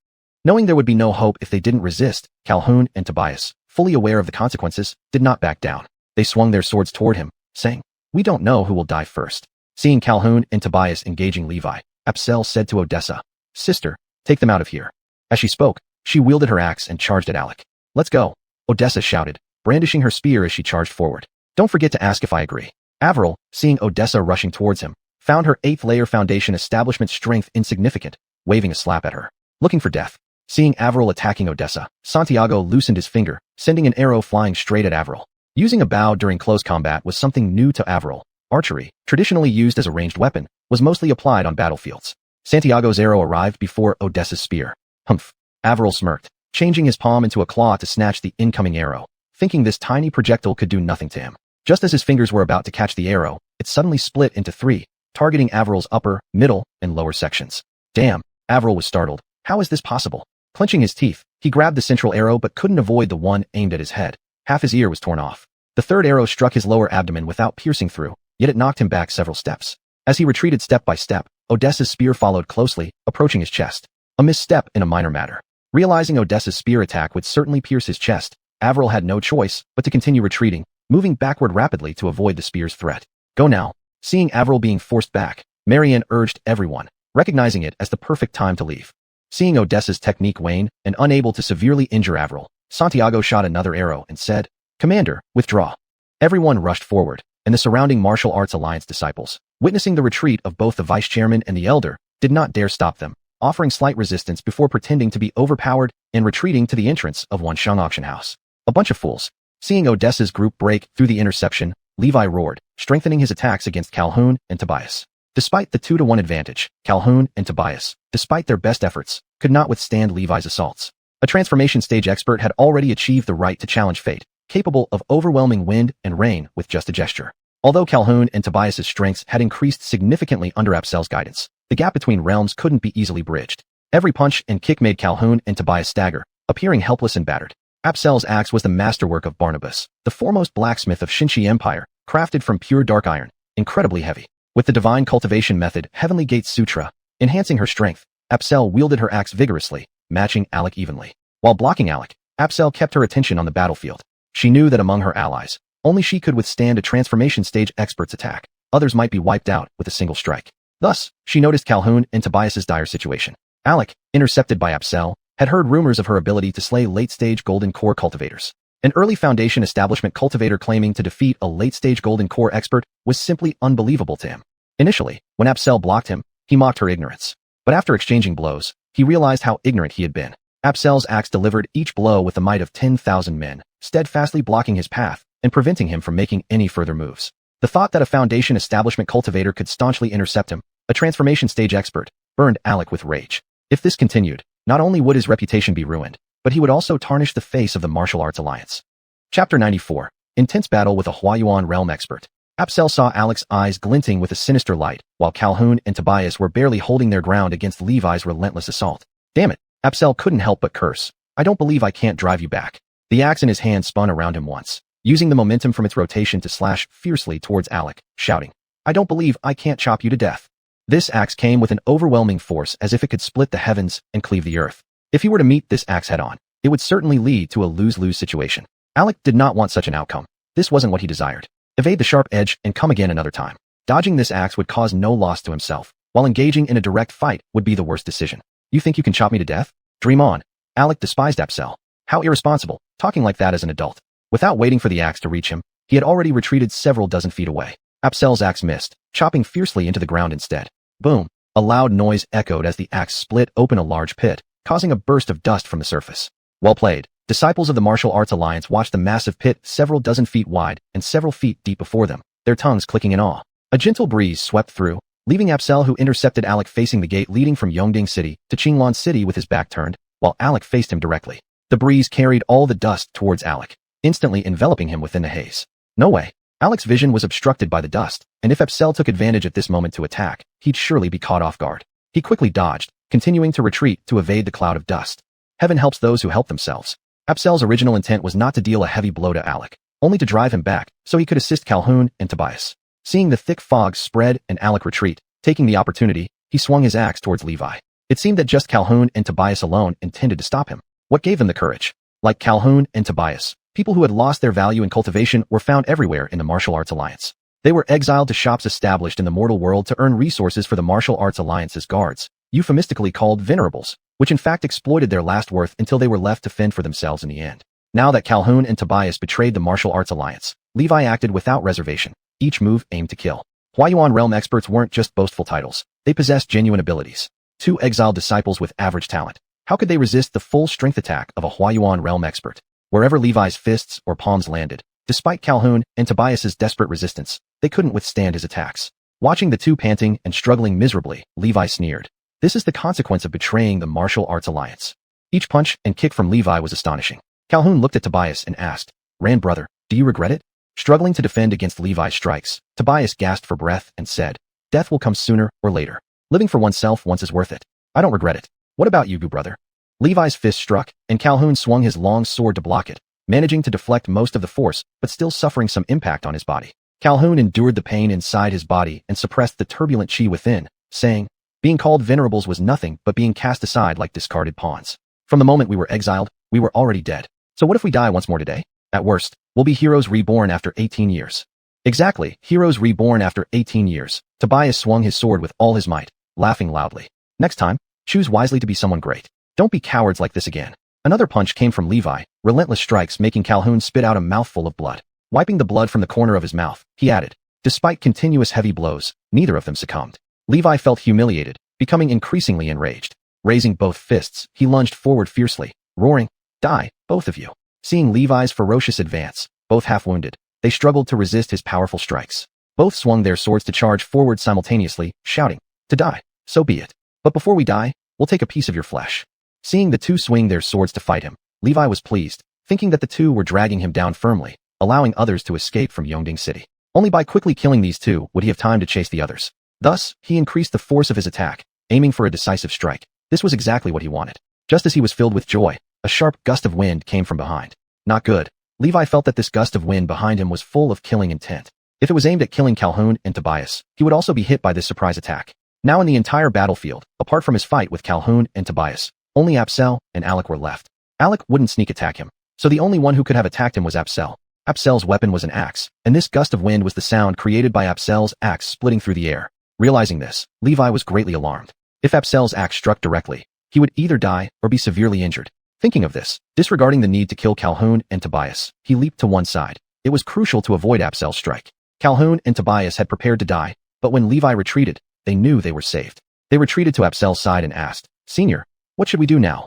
Knowing there would be no hope if they didn't resist, Calhoun and Tobias, fully aware of the consequences, did not back down. They swung their swords toward him, saying, "We don't know who will die first." Seeing Calhoun and Tobias engaging Levi, Apsel said to Odessa, "Sister, take them out of here." As she spoke, she wielded her axe and charged at Alec. "Let's go," Odessa shouted, brandishing her spear as she charged forward. "Don't forget to ask if I agree." Avril, seeing Odessa rushing towards him, found her 8th-layer foundation establishment strength insignificant, waving a slap at her. Looking for death. Seeing Avril attacking Odessa, Santiago loosened his finger, sending an arrow flying straight at Avril. Using a bow during close combat was something new to Avril. Archery, traditionally used as a ranged weapon, was mostly applied on battlefields. Santiago's arrow arrived before Odessa's spear. Humph. Avril smirked, changing his palm into a claw to snatch the incoming arrow, thinking this tiny projectile could do nothing to him. Just as his fingers were about to catch the arrow, it suddenly split into 3, targeting Avril's upper, middle, and lower sections. Damn, Avril was startled. How is this possible? Clenching his teeth, he grabbed the central arrow but couldn't avoid the one aimed at his head. Half his ear was torn off. The third arrow struck his lower abdomen without piercing through, yet it knocked him back several steps. As he retreated step by step, Odessa's spear followed closely, approaching his chest. A misstep in a minor matter. Realizing Odessa's spear attack would certainly pierce his chest, Avril had no choice but to continue retreating, moving backward rapidly to avoid the spear's threat. "Go now." Seeing Avril being forced back, Marianne urged everyone, recognizing it as the perfect time to leave. Seeing Odessa's technique wane and unable to severely injure Avril, Santiago shot another arrow and said, "Commander, withdraw." Everyone rushed forward, and the surrounding martial arts alliance disciples, witnessing the retreat of both the vice-chairman and the elder, did not dare stop them, offering slight resistance before pretending to be overpowered and retreating to the entrance of Wansheng auction house. A bunch of fools. Seeing Odessa's group break through the interception, Levi roared, strengthening his attacks against Calhoun and Tobias. Despite the 2-to-1 advantage, Calhoun and Tobias, despite their best efforts, could not withstand Levi's assaults. A transformation stage expert had already achieved the right to challenge fate, capable of overwhelming wind and rain with just a gesture. Although Calhoun and Tobias's strengths had increased significantly under Apsel's guidance, the gap between realms couldn't be easily bridged. Every punch and kick made Calhoun and Tobias stagger, appearing helpless and battered. Apsel's axe was the masterwork of Barnabas, the foremost blacksmith of Shinshi Empire, crafted from pure dark iron, incredibly heavy. With the divine cultivation method Heavenly Gate Sutra, enhancing her strength, Apsel wielded her axe vigorously, matching Alec evenly. While blocking Alec, Apsel kept her attention on the battlefield. She knew that among her allies, only she could withstand a transformation stage expert's attack. Others might be wiped out with a single strike. Thus, she noticed Calhoun and Tobias's dire situation. Alec, intercepted by Apsel, had heard rumors of her ability to slay late-stage golden core cultivators. An early Foundation establishment cultivator claiming to defeat a late-stage golden core expert was simply unbelievable to him. Initially, when Apsel blocked him, he mocked her ignorance. But after exchanging blows, he realized how ignorant he had been. Apsel's axe delivered each blow with the might of 10,000 men, steadfastly blocking his path and preventing him from making any further moves. The thought that a Foundation establishment cultivator could staunchly intercept him, a transformation stage expert, burned Alec with rage. If this continued, not only would his reputation be ruined, but he would also tarnish the face of the martial arts alliance. Chapter 94. Intense battle with a Huayuan realm expert. Apsel saw Alec's eyes glinting with a sinister light, while Calhoun and Tobias were barely holding their ground against Levi's relentless assault. Damn it, Apsel couldn't help but curse. "I don't believe I can't drive you back." The axe in his hand spun around him once, using the momentum from its rotation to slash fiercely towards Alec, shouting, "I don't believe I can't chop you to death." This axe came with an overwhelming force as if it could split the heavens and cleave the earth. If he were to meet this axe head-on, it would certainly lead to a lose-lose situation. Alec did not want such an outcome. This wasn't what he desired. Evade the sharp edge and come again another time. Dodging this axe would cause no loss to himself, while engaging in a direct fight would be the worst decision. "You think you can chop me to death? Dream on." Alec despised Apsel. How irresponsible, talking like that as an adult. Without waiting for the axe to reach him, he had already retreated several dozen feet away. Apsel's axe missed, chopping fiercely into the ground instead. Boom! A loud noise echoed as the axe split open a large pit, causing a burst of dust from the surface. Well played. Disciples of the Martial Arts Alliance watched the massive pit several dozen feet wide and several feet deep before them, their tongues clicking in awe. A gentle breeze swept through, leaving Apsel, who intercepted Alec, facing the gate leading from Yongding City to Qinglan City with his back turned, while Alec faced him directly. The breeze carried all the dust towards Alec, instantly enveloping him within the haze. No way. Alec's vision was obstructed by the dust, and if Apsel took advantage at this moment to attack, he'd surely be caught off guard. He quickly dodged, continuing to retreat to evade the cloud of dust. Heaven helps those who help themselves. Apsel's original intent was not to deal a heavy blow to Alec, only to drive him back so he could assist Calhoun and Tobias. Seeing the thick fog spread and Alec retreat, taking the opportunity, he swung his axe towards Levi. It seemed that just Calhoun and Tobias alone intended to stop him. What gave them the courage? Like Calhoun and Tobias, people who had lost their value in cultivation were found everywhere in the Martial Arts Alliance. They were exiled to shops established in the mortal world to earn resources for the Martial Arts Alliance's guards, euphemistically called venerables, which in fact exploited their last worth until they were left to fend for themselves in the end. Now that Calhoun and Tobias betrayed the Martial Arts Alliance, Levi acted without reservation. Each move aimed to kill. Huayuan realm experts weren't just boastful titles. They possessed genuine abilities. Two exiled disciples with average talent. How could they resist the full strength attack of a Huayuan realm expert? Wherever Levi's fists or palms landed, despite Calhoun and Tobias's desperate resistance, they couldn't withstand his attacks. Watching the two panting and struggling miserably, Levi sneered. This is the consequence of betraying the Martial Arts Alliance. Each punch and kick from Levi was astonishing. Calhoun looked at Tobias and asked, "Rand brother, do you regret it?" Struggling to defend against Levi's strikes, Tobias gasped for breath and said, "Death will come sooner or later. Living for oneself once is worth it. I don't regret it. What about you, brother?" Levi's fist struck, and Calhoun swung his long sword to block it, managing to deflect most of the force, but still suffering some impact on his body. Calhoun endured the pain inside his body and suppressed the turbulent chi within, saying, "Being called venerables was nothing but being cast aside like discarded pawns. From the moment we were exiled, we were already dead. So what if we die once more today? At worst, we'll be heroes reborn after 18 years. Exactly, heroes reborn after 18 years. Tobias swung his sword with all his might, laughing loudly. Next time, choose wisely to be someone great. Don't be cowards like this again. Another punch came from Levi, relentless strikes making Calhoun spit out a mouthful of blood. Wiping the blood from the corner of his mouth, he added, despite continuous heavy blows, neither of them succumbed. Levi felt humiliated, becoming increasingly enraged. Raising both fists, he lunged forward fiercely, roaring, "Die, both of you." Seeing Levi's ferocious advance, both half-wounded, they struggled to resist his powerful strikes. Both swung their swords to charge forward simultaneously, shouting, "To die, so be it. But before we die, we'll take a piece of your flesh." Seeing the two swing their swords to fight him, Levi was pleased, thinking that the two were dragging him down firmly, allowing others to escape from Yongding City. Only by quickly killing these two would he have time to chase the others. Thus, he increased the force of his attack, aiming for a decisive strike. This was exactly what he wanted. Just as he was filled with joy, a sharp gust of wind came from behind. Not good. Levi felt that this gust of wind behind him was full of killing intent. If it was aimed at killing Calhoun and Tobias, he would also be hit by this surprise attack. Now in the entire battlefield, apart from his fight with Calhoun and Tobias, only Apsel and Alec were left. Alec wouldn't sneak attack him, so the only one who could have attacked him was Apsel. Apsel's weapon was an axe, and this gust of wind was the sound created by Apsel's axe splitting through the air. Realizing this, Levi was greatly alarmed. If Apsel's axe struck directly, he would either die or be severely injured. Thinking of this, disregarding the need to kill Calhoun and Tobias, he leaped to one side. It was crucial to avoid Apsel's strike. Calhoun and Tobias had prepared to die, but when Levi retreated, they knew they were saved. They retreated to Apsel's side and asked, "Senior, what should we do now?"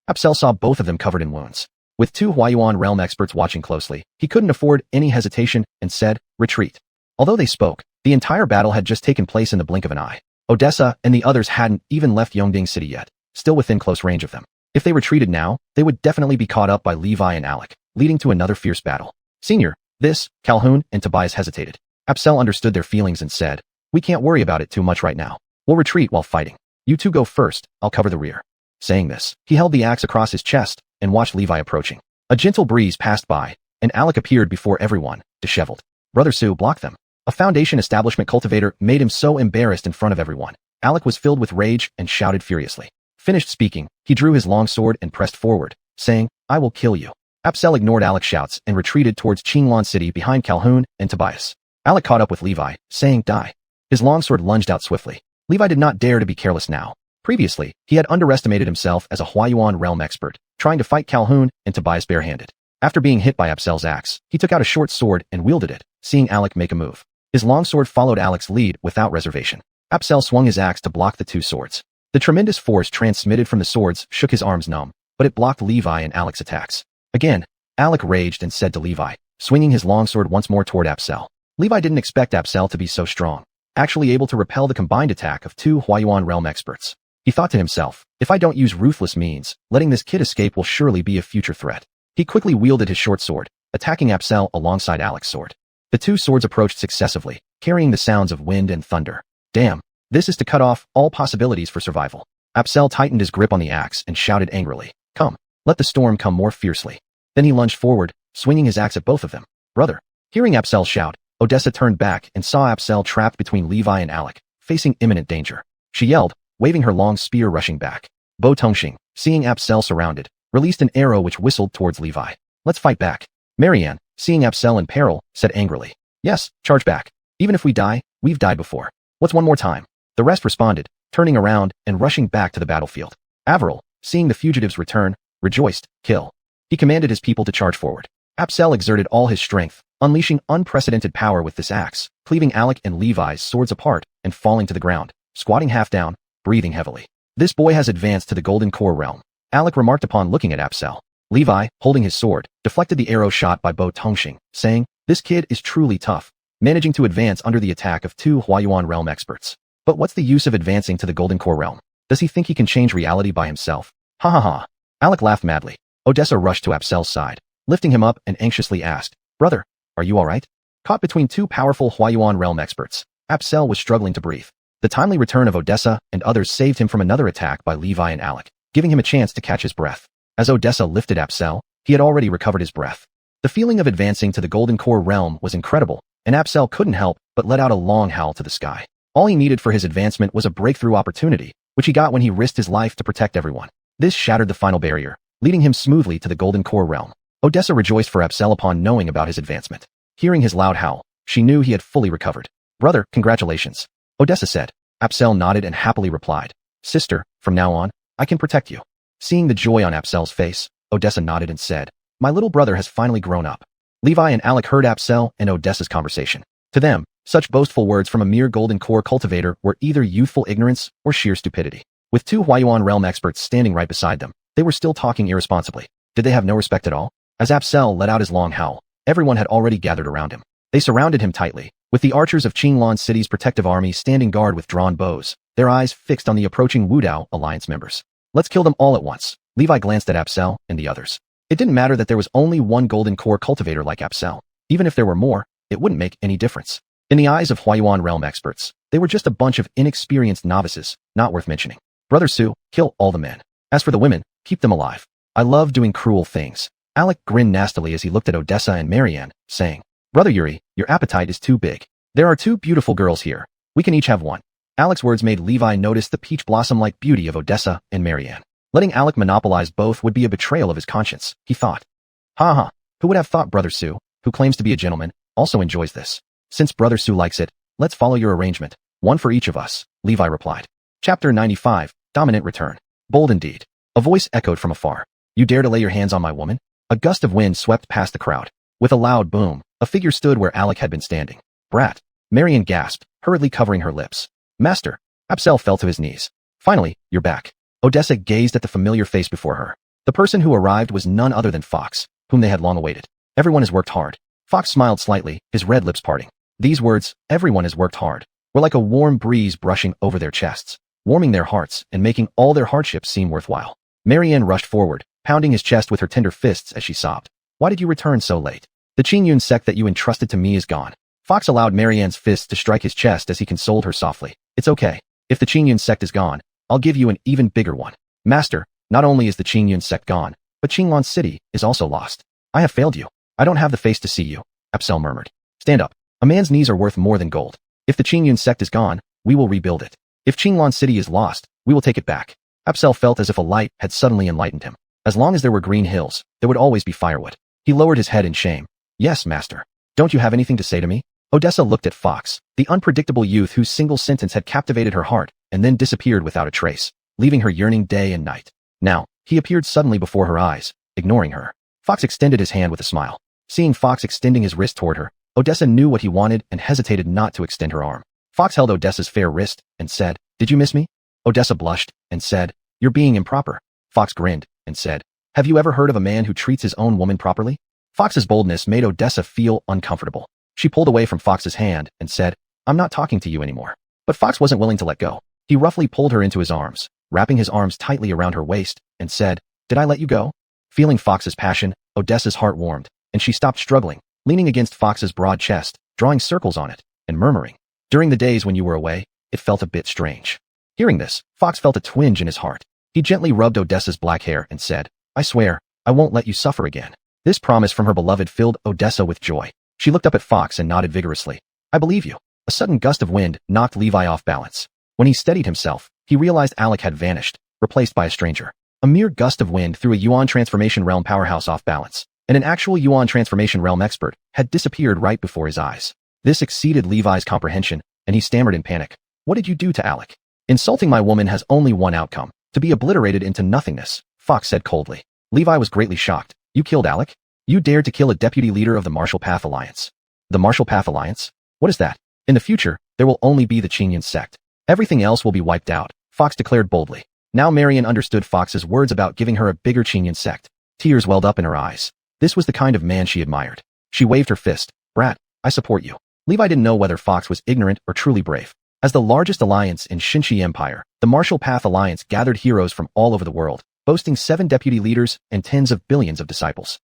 Apsel saw both of them covered in wounds. With two Huayuan realm experts watching closely, he couldn't afford any hesitation and said, "Retreat." Although they spoke, the entire battle had just taken place in the blink of an eye. Odessa and the others hadn't even left Yongding City yet, still within close range of them. If they retreated now, they would definitely be caught up by Levi and Alec, leading to another fierce battle. "Senior, this," Calhoun and Tobias hesitated. Apsel understood their feelings and said, "We can't worry about it too much right now. We'll retreat while fighting. You two go first, I'll cover the rear." Saying this, he held the axe across his chest and watched Levi approaching. A gentle breeze passed by, and Alec appeared before everyone, disheveled. Brother Sue blocked them. A Foundation establishment cultivator made him so embarrassed in front of everyone. Alec was filled with rage and shouted furiously. Finished speaking, he drew his long sword and pressed forward, saying, "I will kill you." Apsel ignored Alec's shouts and retreated towards Qinglan City behind Calhoun and Tobias. Alec caught up with Levi, saying, "Die." His longsword lunged out swiftly. Levi did not dare to be careless now. Previously, he had underestimated himself as a Huayuan realm expert, trying to fight Calhoun and Tobias barehanded. After being hit by Apsel's axe, he took out a short sword and wielded it, seeing Alec make a move. His longsword followed Alec's lead without reservation. Apsel swung his axe to block the two swords. The tremendous force transmitted from the swords shook his arms numb, but it blocked Levi and Alec's attacks. Again, Alec raged and said to Levi, swinging his longsword once more toward Apsel. Levi didn't expect Apsel to be so strong, actually able to repel the combined attack of two Huayuan realm experts. He thought to himself, if I don't use ruthless means, letting this kid escape will surely be a future threat. He quickly wielded his short sword, attacking Apsel alongside Alec's sword. The two swords approached successively, carrying the sounds of wind and thunder. Damn, this is to cut off all possibilities for survival. Apsel tightened his grip on the axe and shouted angrily, "Come, let the storm come more fiercely." Then he lunged forward, swinging his axe at both of them. "Brother." Hearing Apsel shout, Odessa turned back and saw Apsel trapped between Levi and Alec, facing imminent danger. She yelled, waving her long spear rushing back. Bo Tongxing, seeing Apsel surrounded, released an arrow which whistled towards Levi. Let's fight back. Marianne, seeing Apsel in peril, said angrily. Yes, charge back. Even if we die, we've died before. What's one more time? The rest responded, turning around and rushing back to the battlefield. Averil, seeing the fugitives return, rejoiced, kill. He commanded his people to charge forward. Apsel exerted all his strength, unleashing unprecedented power with this axe, cleaving Alec and Levi's swords apart and falling to the ground, squatting half down, breathing heavily. This boy has advanced to the Golden Core realm, Alec remarked upon looking at Apsel. Levi, holding his sword, deflected the arrow shot by Bo Tongxing, saying, this kid is truly tough, managing to advance under the attack of 2 Huayuan realm experts. But what's the use of advancing to the Golden Core realm? Does he think he can change reality by himself? Ha ha ha. Alec laughed madly. Odessa rushed to Apsel's side, lifting him up and anxiously asked, brother, are you alright? Caught between 2 powerful Huayuan realm experts, Apsel was struggling to breathe. The timely return of Odessa and others saved him from another attack by Levi and Alec, giving him a chance to catch his breath. As Odessa lifted Apsel, he had already recovered his breath. The feeling of advancing to the Golden Core realm was incredible, and Apsel couldn't help but let out a long howl to the sky. All he needed for his advancement was a breakthrough opportunity, which he got when he risked his life to protect everyone. This shattered the final barrier, leading him smoothly to the Golden Core realm. Odessa rejoiced for Apsel upon knowing about his advancement. Hearing his loud howl, she knew he had fully recovered. Brother, congratulations, Odessa said. Apsel nodded and happily replied, sister, from now on, I can protect you. Seeing the joy on Apsel's face, Odessa nodded and said, my little brother has finally grown up. Levi and Alec heard Apsel and Odessa's conversation. To them, such boastful words from a mere Golden Core cultivator were either youthful ignorance or sheer stupidity. With 2 Huayuan realm experts standing right beside them, they were still talking irresponsibly. Did they have no respect at all? As Apsel let out his long howl, everyone had already gathered around him. They surrounded him tightly, with the archers of Qinglan City's protective army standing guard with drawn bows, their eyes fixed on the approaching Wudao alliance members. Let's kill them all at once. Levi glanced at Apsel and the others. It didn't matter that there was only one Golden Core cultivator like Apsel. Even if there were more, it wouldn't make any difference. In the eyes of Huayuan realm experts, they were just a bunch of inexperienced novices, not worth mentioning. Brother Su, kill all the men. As for the women, keep them alive. I love doing cruel things. Alec grinned nastily as he looked at Odessa and Marianne, saying, Brother Yuri, your appetite is too big. There are 2 beautiful girls here. We can each have one. Alec's words made Levi notice the peach blossom-like beauty of Odessa and Marianne. Letting Alec monopolize both would be a betrayal of his conscience, he thought. Ha ha, who would have thought Brother Su, who claims to be a gentleman, also enjoys this? Since Brother Su likes it, let's follow your arrangement. One for each of us, Levi replied. Chapter 95, Dominant Return. Bold indeed. A voice echoed from afar. You dare to lay your hands on my woman? A gust of wind swept past the crowd. With a loud boom, a figure stood where Alec had been standing. Brat. Marianne gasped, hurriedly covering her lips. Master. Apsel fell to his knees. Finally, you're back. Odessa gazed at the familiar face before her. The person who arrived was none other than Fox, whom they had long awaited. Everyone has worked hard. Fox smiled slightly, his red lips parting. These words, everyone has worked hard, were like a warm breeze brushing over their chests, warming their hearts and making all their hardships seem worthwhile. Marianne rushed forward, pounding his chest with her tender fists as she sobbed. Why did you return so late? The Qingyun sect that you entrusted to me is gone. Fox allowed Marianne's fists to strike his chest as he consoled her softly. It's okay. If the Qingyun sect is gone, I'll give you an even bigger one. Master, not only is the Qingyun sect gone, but Qinglan City is also lost. I have failed you. I don't have the face to see you, Apsel murmured. Stand up. A man's knees are worth more than gold. If the Qingyun sect is gone, we will rebuild it. If Qinglan City is lost, we will take it back. Apsel felt as if a light had suddenly enlightened him. As long as there were green hills, there would always be firewood. He lowered his head in shame. Yes, master. Don't you have anything to say to me? Odessa looked at Fox, the unpredictable youth whose single sentence had captivated her heart and then disappeared without a trace, leaving her yearning day and night. Now, he appeared suddenly before her eyes, ignoring her. Fox extended his hand with a smile. Seeing Fox extending his wrist toward her, Odessa knew what he wanted and hesitated not to extend her arm. Fox held Odessa's fair wrist and said, Did you miss me? Odessa blushed and said, You're being improper. Fox grinned and said, Have you ever heard of a man who treats his own woman properly? Fox's boldness made Odessa feel uncomfortable. She pulled away from Fox's hand and said, I'm not talking to you anymore. But Fox wasn't willing to let go. He roughly pulled her into his arms, wrapping his arms tightly around her waist, and said, Did I let you go? Feeling Fox's passion, Odessa's heart warmed, and she stopped struggling, leaning against Fox's broad chest, drawing circles on it, and murmuring, During the days when you were away, it felt a bit strange. Hearing this, Fox felt a twinge in his heart. He gently rubbed Odessa's black hair and said, I swear, I won't let you suffer again. This promise from her beloved filled Odessa with joy. She looked up at Fox and nodded vigorously. I believe you. A sudden gust of wind knocked Levi off balance. When he steadied himself, he realized Alec had vanished, replaced by a stranger. A mere gust of wind threw a Yuan Transformation Realm powerhouse off balance, and an actual Yuan Transformation Realm expert had disappeared right before his eyes. This exceeded Levi's comprehension, and he stammered in panic. What did you do to Alec? Insulting my woman has only one outcome, to be obliterated into nothingness, Fox said coldly. Levi was greatly shocked. You killed Alec? You dared to kill a deputy leader of the Martial Path Alliance. The Martial Path Alliance? What is that? In the future, there will only be the Qingyun sect. Everything else will be wiped out, Fox declared boldly. Now Marian understood Fox's words about giving her a bigger Qingyun sect. Tears welled up in her eyes. This was the kind of man she admired. She waved her fist. Brat, I support you. Levi didn't know whether Fox was ignorant or truly brave. As the largest alliance in Xinshi Empire, the Martial Path Alliance gathered heroes from all over the world, boasting 7 deputy leaders and tens of billions of disciples.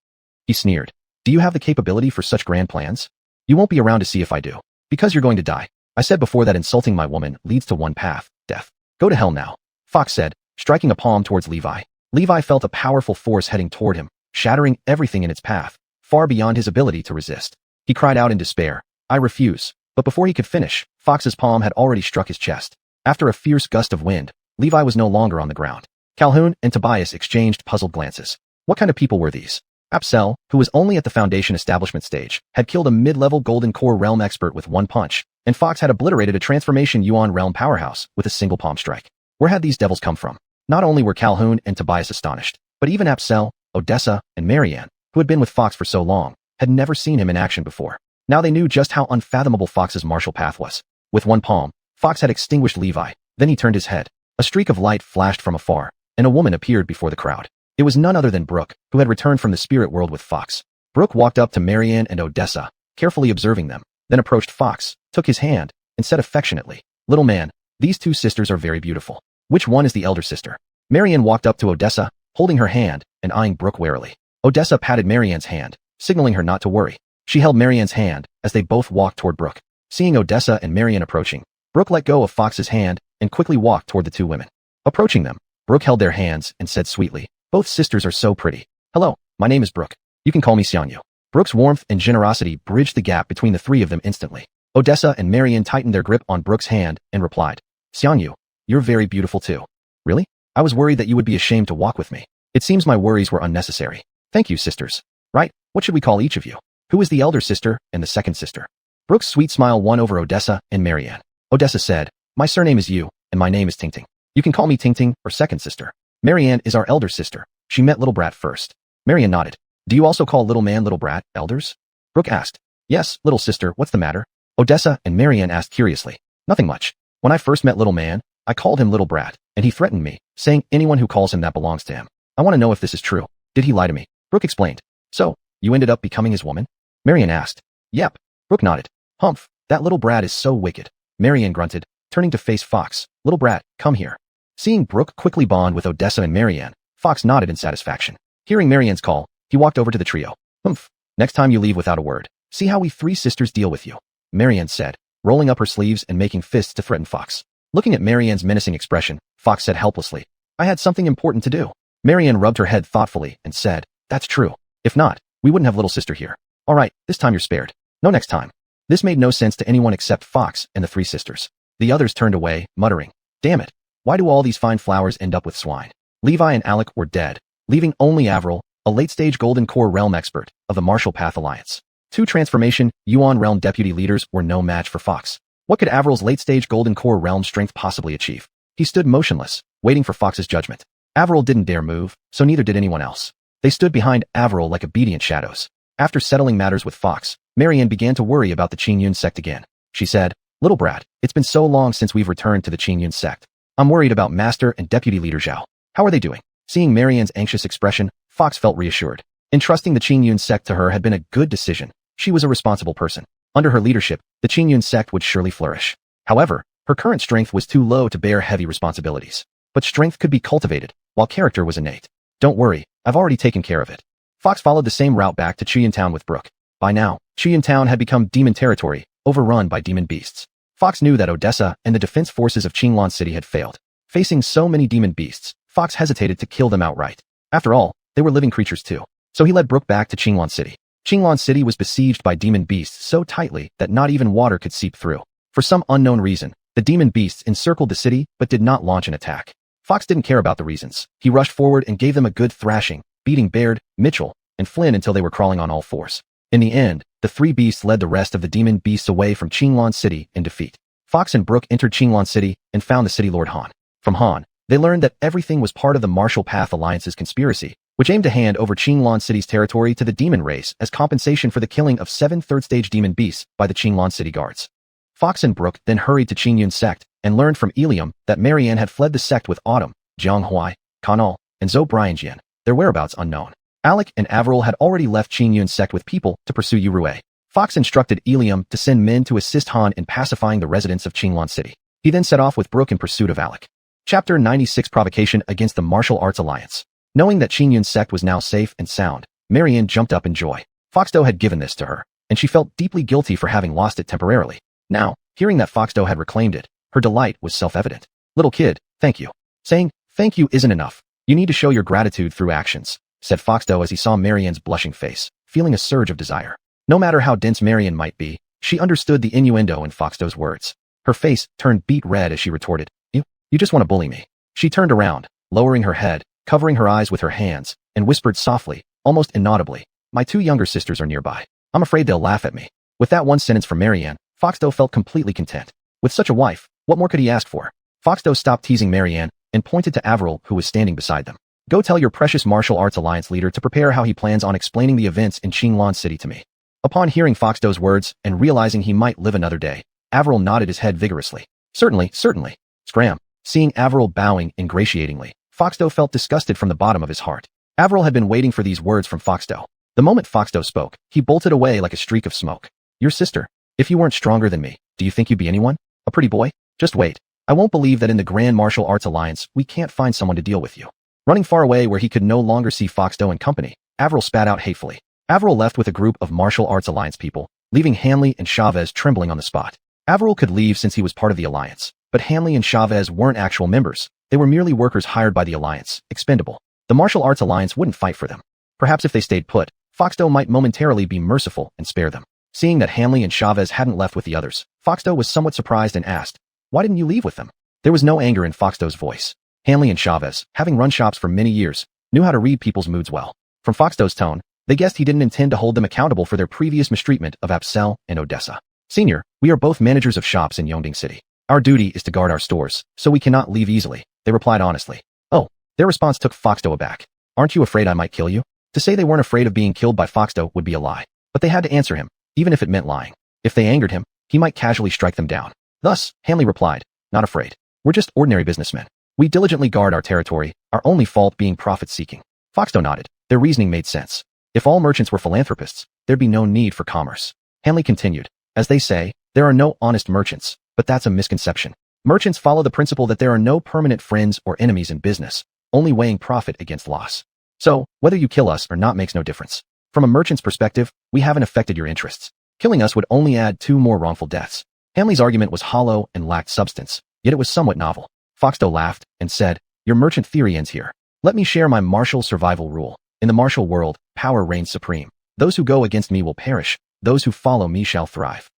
He sneered. Do you have the capability for such grand plans? You won't be around to see if I do. Because you're going to die. I said before that insulting my woman leads to one path, death. Go to hell now, Fox said, striking a palm towards Levi. Levi felt a powerful force heading toward him, shattering everything in its path, far beyond his ability to resist. He cried out in despair, I refuse. But before he could finish, Fox's palm had already struck his chest. After a fierce gust of wind, Levi was no longer on the ground. Calhoun and Tobias exchanged puzzled glances. What kind of people were these? Apsel, who was only at the Foundation establishment stage, had killed a mid-level Golden Core Realm expert with one punch, and Fox had obliterated a Transformation Yuan Realm powerhouse with a single palm strike. Where had these devils come from? Not only were Calhoun and Tobias astonished, but even Apsel, Odessa, and Marianne, who had been with Fox for so long, had never seen him in action before. Now they knew just how unfathomable Fox's martial path was. With one palm, Fox had extinguished Levi. Then he turned his head. A streak of light flashed from afar, and a woman appeared before the crowd. It was none other than Brooke, who had returned from the spirit world with Fox. Brooke walked up to Marianne and Odessa, carefully observing them, then approached Fox, took his hand, and said affectionately, Little man, these 2 sisters are very beautiful. Which one is the elder sister? Marianne walked up to Odessa, holding her hand and eyeing Brooke warily. Odessa patted Marianne's hand, signaling her not to worry. She held Marianne's hand as they both walked toward Brooke. Seeing Odessa and Marianne approaching, Brooke let go of Fox's hand and quickly walked toward the 2 women. Approaching them, Brooke held their hands and said sweetly, Both sisters are so pretty. Hello, my name is Brooke. You can call me Xianyu. Brooke's warmth and generosity bridged the gap between the 3 of them instantly. Odessa and Marianne tightened their grip on Brooke's hand and replied, Xianyu, you're very beautiful too. Really? I was worried that you would be ashamed to walk with me. It seems my worries were unnecessary. Thank you, sisters. Right, what should we call each of you? Who is the elder sister and the second sister? Brooke's sweet smile won over Odessa and Marianne. Odessa said, My surname is Yu, and my name is Tingting. You can call me Tingting or second sister. Marianne is our elder sister. She met Little Brat first. Marianne nodded. Do you also call Little Man Little Brat elders? Brooke asked. Yes, little sister, what's the matter? Odessa and Marianne asked curiously. Nothing much. When I first met Little Man, I called him Little Brat, and he threatened me, saying anyone who calls him that belongs to him. I want to know if this is true. Did he lie to me? Brooke explained. So, you ended up becoming his woman? Marianne asked. Yep. Brooke nodded. Humph, that little brat is so wicked. Marianne grunted, turning to face Fox. Little brat, come here. Seeing Brooke quickly bond with Odessa and Marianne, Fox nodded in satisfaction. Hearing Marianne's call, he walked over to the trio. Humph, next time you leave without a word, see how we 3 sisters deal with you. Marianne said, rolling up her sleeves and making fists to threaten Fox. Looking at Marianne's menacing expression, Fox said helplessly, I had something important to do. Marianne rubbed her head thoughtfully and said, That's true. If not, we wouldn't have little sister here. All right, this time you're spared. No next time. This made no sense to anyone except Fox and the 3 sisters. The others turned away, muttering, Damn it. Why do all these fine flowers end up with swine? Levi and Alec were dead, leaving only Avril, a late-stage Golden Core Realm expert of the Martial Path Alliance. 2 Transformation Yuan Realm deputy leaders were no match for Fox. What could Avril's late-stage Golden Core Realm strength possibly achieve? He stood motionless, waiting for Fox's judgment. Avril didn't dare move, so neither did anyone else. They stood behind Avril like obedient shadows. After settling matters with Fox, Marianne began to worry about the Qingyun sect again. She said, Little brat, it's been so long since we've returned to the Qingyun sect. I'm worried about Master and Deputy Leader Zhao. How are they doing? Seeing Marianne's anxious expression, Fox felt reassured. Entrusting the Qingyun sect to her had been a good decision. She was a responsible person. Under her leadership, the Qingyun sect would surely flourish. However, her current strength was too low to bear heavy responsibilities. But strength could be cultivated, while character was innate. Don't worry, I've already taken care of it. Fox followed the same route back to Chiyan Town with Brooke. By now, Chiyan Town had become demon territory, overrun by demon beasts. Fox knew that Odessa and the defense forces of Qinglong City had failed. Facing so many demon beasts, Fox hesitated to kill them outright. After all, they were living creatures too. So he led Brooke back to Qinglong City. Qinglong City was besieged by demon beasts so tightly that not even water could seep through. For some unknown reason, The demon beasts encircled the city but did not launch an attack. Fox didn't care about the reasons. He rushed forward and gave them a good thrashing, beating Baird, Mitchell, and Flynn until they were crawling on all fours. In the end, the three beasts led the rest of the demon beasts away from Qinglan City in defeat. Fox and Brooke entered Qinglan City and found the city lord Han. From Han, they learned that everything was part of the Martial Path Alliance's conspiracy, which aimed to hand over Qinglan City's territory to the demon race as compensation for the killing of 7 third-stage demon beasts by the Qinglan City guards. Fox and Brooke then hurried to Qingyun's sect and learned from Ilium that Marianne had fled the sect with Autumn, Jiang Huai, Kanal, and Zhou Brianjian, their whereabouts unknown. Alec and Avril had already left Qingyun's sect with people to pursue Yurue. Fox instructed Ilium to send men to assist Han in pacifying the residents of Qinglan City. He then set off with Brooke in pursuit of Alec. Chapter 96 Provocation Against the Martial Arts Alliance. Knowing that Qingyun's sect was now safe and sound, Marianne jumped up in joy. Foxdo had given this to her, and she felt deeply guilty for having lost it temporarily. Now, hearing that Foxdo had reclaimed it, her delight was self-evident. Little kid, thank you. Saying, thank you isn't enough. You need to show your gratitude through actions, said Foxdo as he saw Marianne's blushing face, feeling a surge of desire. No matter how dense Marianne might be, she understood the innuendo in Foxdo's words. Her face turned beet red as she retorted, You just want to bully me. She turned around, lowering her head, covering her eyes with her hands, and whispered softly, almost inaudibly, My 2 younger sisters are nearby. I'm afraid they'll laugh at me. With that one sentence from Marianne, Foxdo felt completely content. With such a wife, what more could he ask for? Foxdo stopped teasing Marianne and pointed to Avril, who was standing beside them. Go tell your precious Martial Arts Alliance leader to prepare how he plans on explaining the events in Qinglan City to me. Upon hearing Foxdo's words and realizing he might live another day, Avril nodded his head vigorously. Certainly, certainly. Scram. Seeing Avril bowing ingratiatingly, Foxdo felt disgusted from the bottom of his heart. Avril had been waiting for these words from Foxdo. The moment Foxdo spoke, he bolted away like a streak of smoke. Your sister. If you weren't stronger than me, do you think you'd be anyone? A pretty boy? Just wait. I won't believe that in the Grand Martial Arts Alliance, we can't find someone to deal with you. Running far away where he could no longer see Foxdo and company, Avril spat out hatefully. Avril left with a group of Martial Arts Alliance people, leaving Hanley and Chavez trembling on the spot. Avril could leave since he was part of the Alliance, but Hanley and Chavez weren't actual members. They were merely workers hired by the Alliance, expendable. The Martial Arts Alliance wouldn't fight for them. Perhaps if they stayed put, Foxdo might momentarily be merciful and spare them. Seeing that Hanley and Chavez hadn't left with the others, Foxdo was somewhat surprised and asked, Why didn't you leave with them? There was no anger in Foxdo's voice. Hanley and Chavez, having run shops for many years, knew how to read people's moods well. From Foxdo's tone, they guessed he didn't intend to hold them accountable for their previous mistreatment of Apsel and Odessa. Senior, we are both managers of shops in Yongding City. Our duty is to guard our stores, so we cannot leave easily, they replied honestly. Oh, their response took Foxdo aback. Aren't you afraid I might kill you? To say they weren't afraid of being killed by Foxdo would be a lie, but they had to answer him, even if it meant lying. If they angered him, he might casually strike them down. Thus, Hanley replied, Not afraid. We're just ordinary businessmen. We diligently guard our territory, our only fault being profit-seeking. Foxdo nodded. Their reasoning made sense. If all merchants were philanthropists, there'd be no need for commerce. Hanley continued, As they say, there are no honest merchants, but that's a misconception. Merchants follow the principle that there are no permanent friends or enemies in business, only weighing profit against loss. So, whether you kill us or not makes no difference. From a merchant's perspective, we haven't affected your interests. Killing us would only add 2 more wrongful deaths. Hanley's argument was hollow and lacked substance, yet it was somewhat novel. Foxdo laughed and said, Your merchant theory ends here. Let me share my martial survival rule. In the martial world, power reigns supreme. Those who go against me will perish. Those who follow me shall thrive.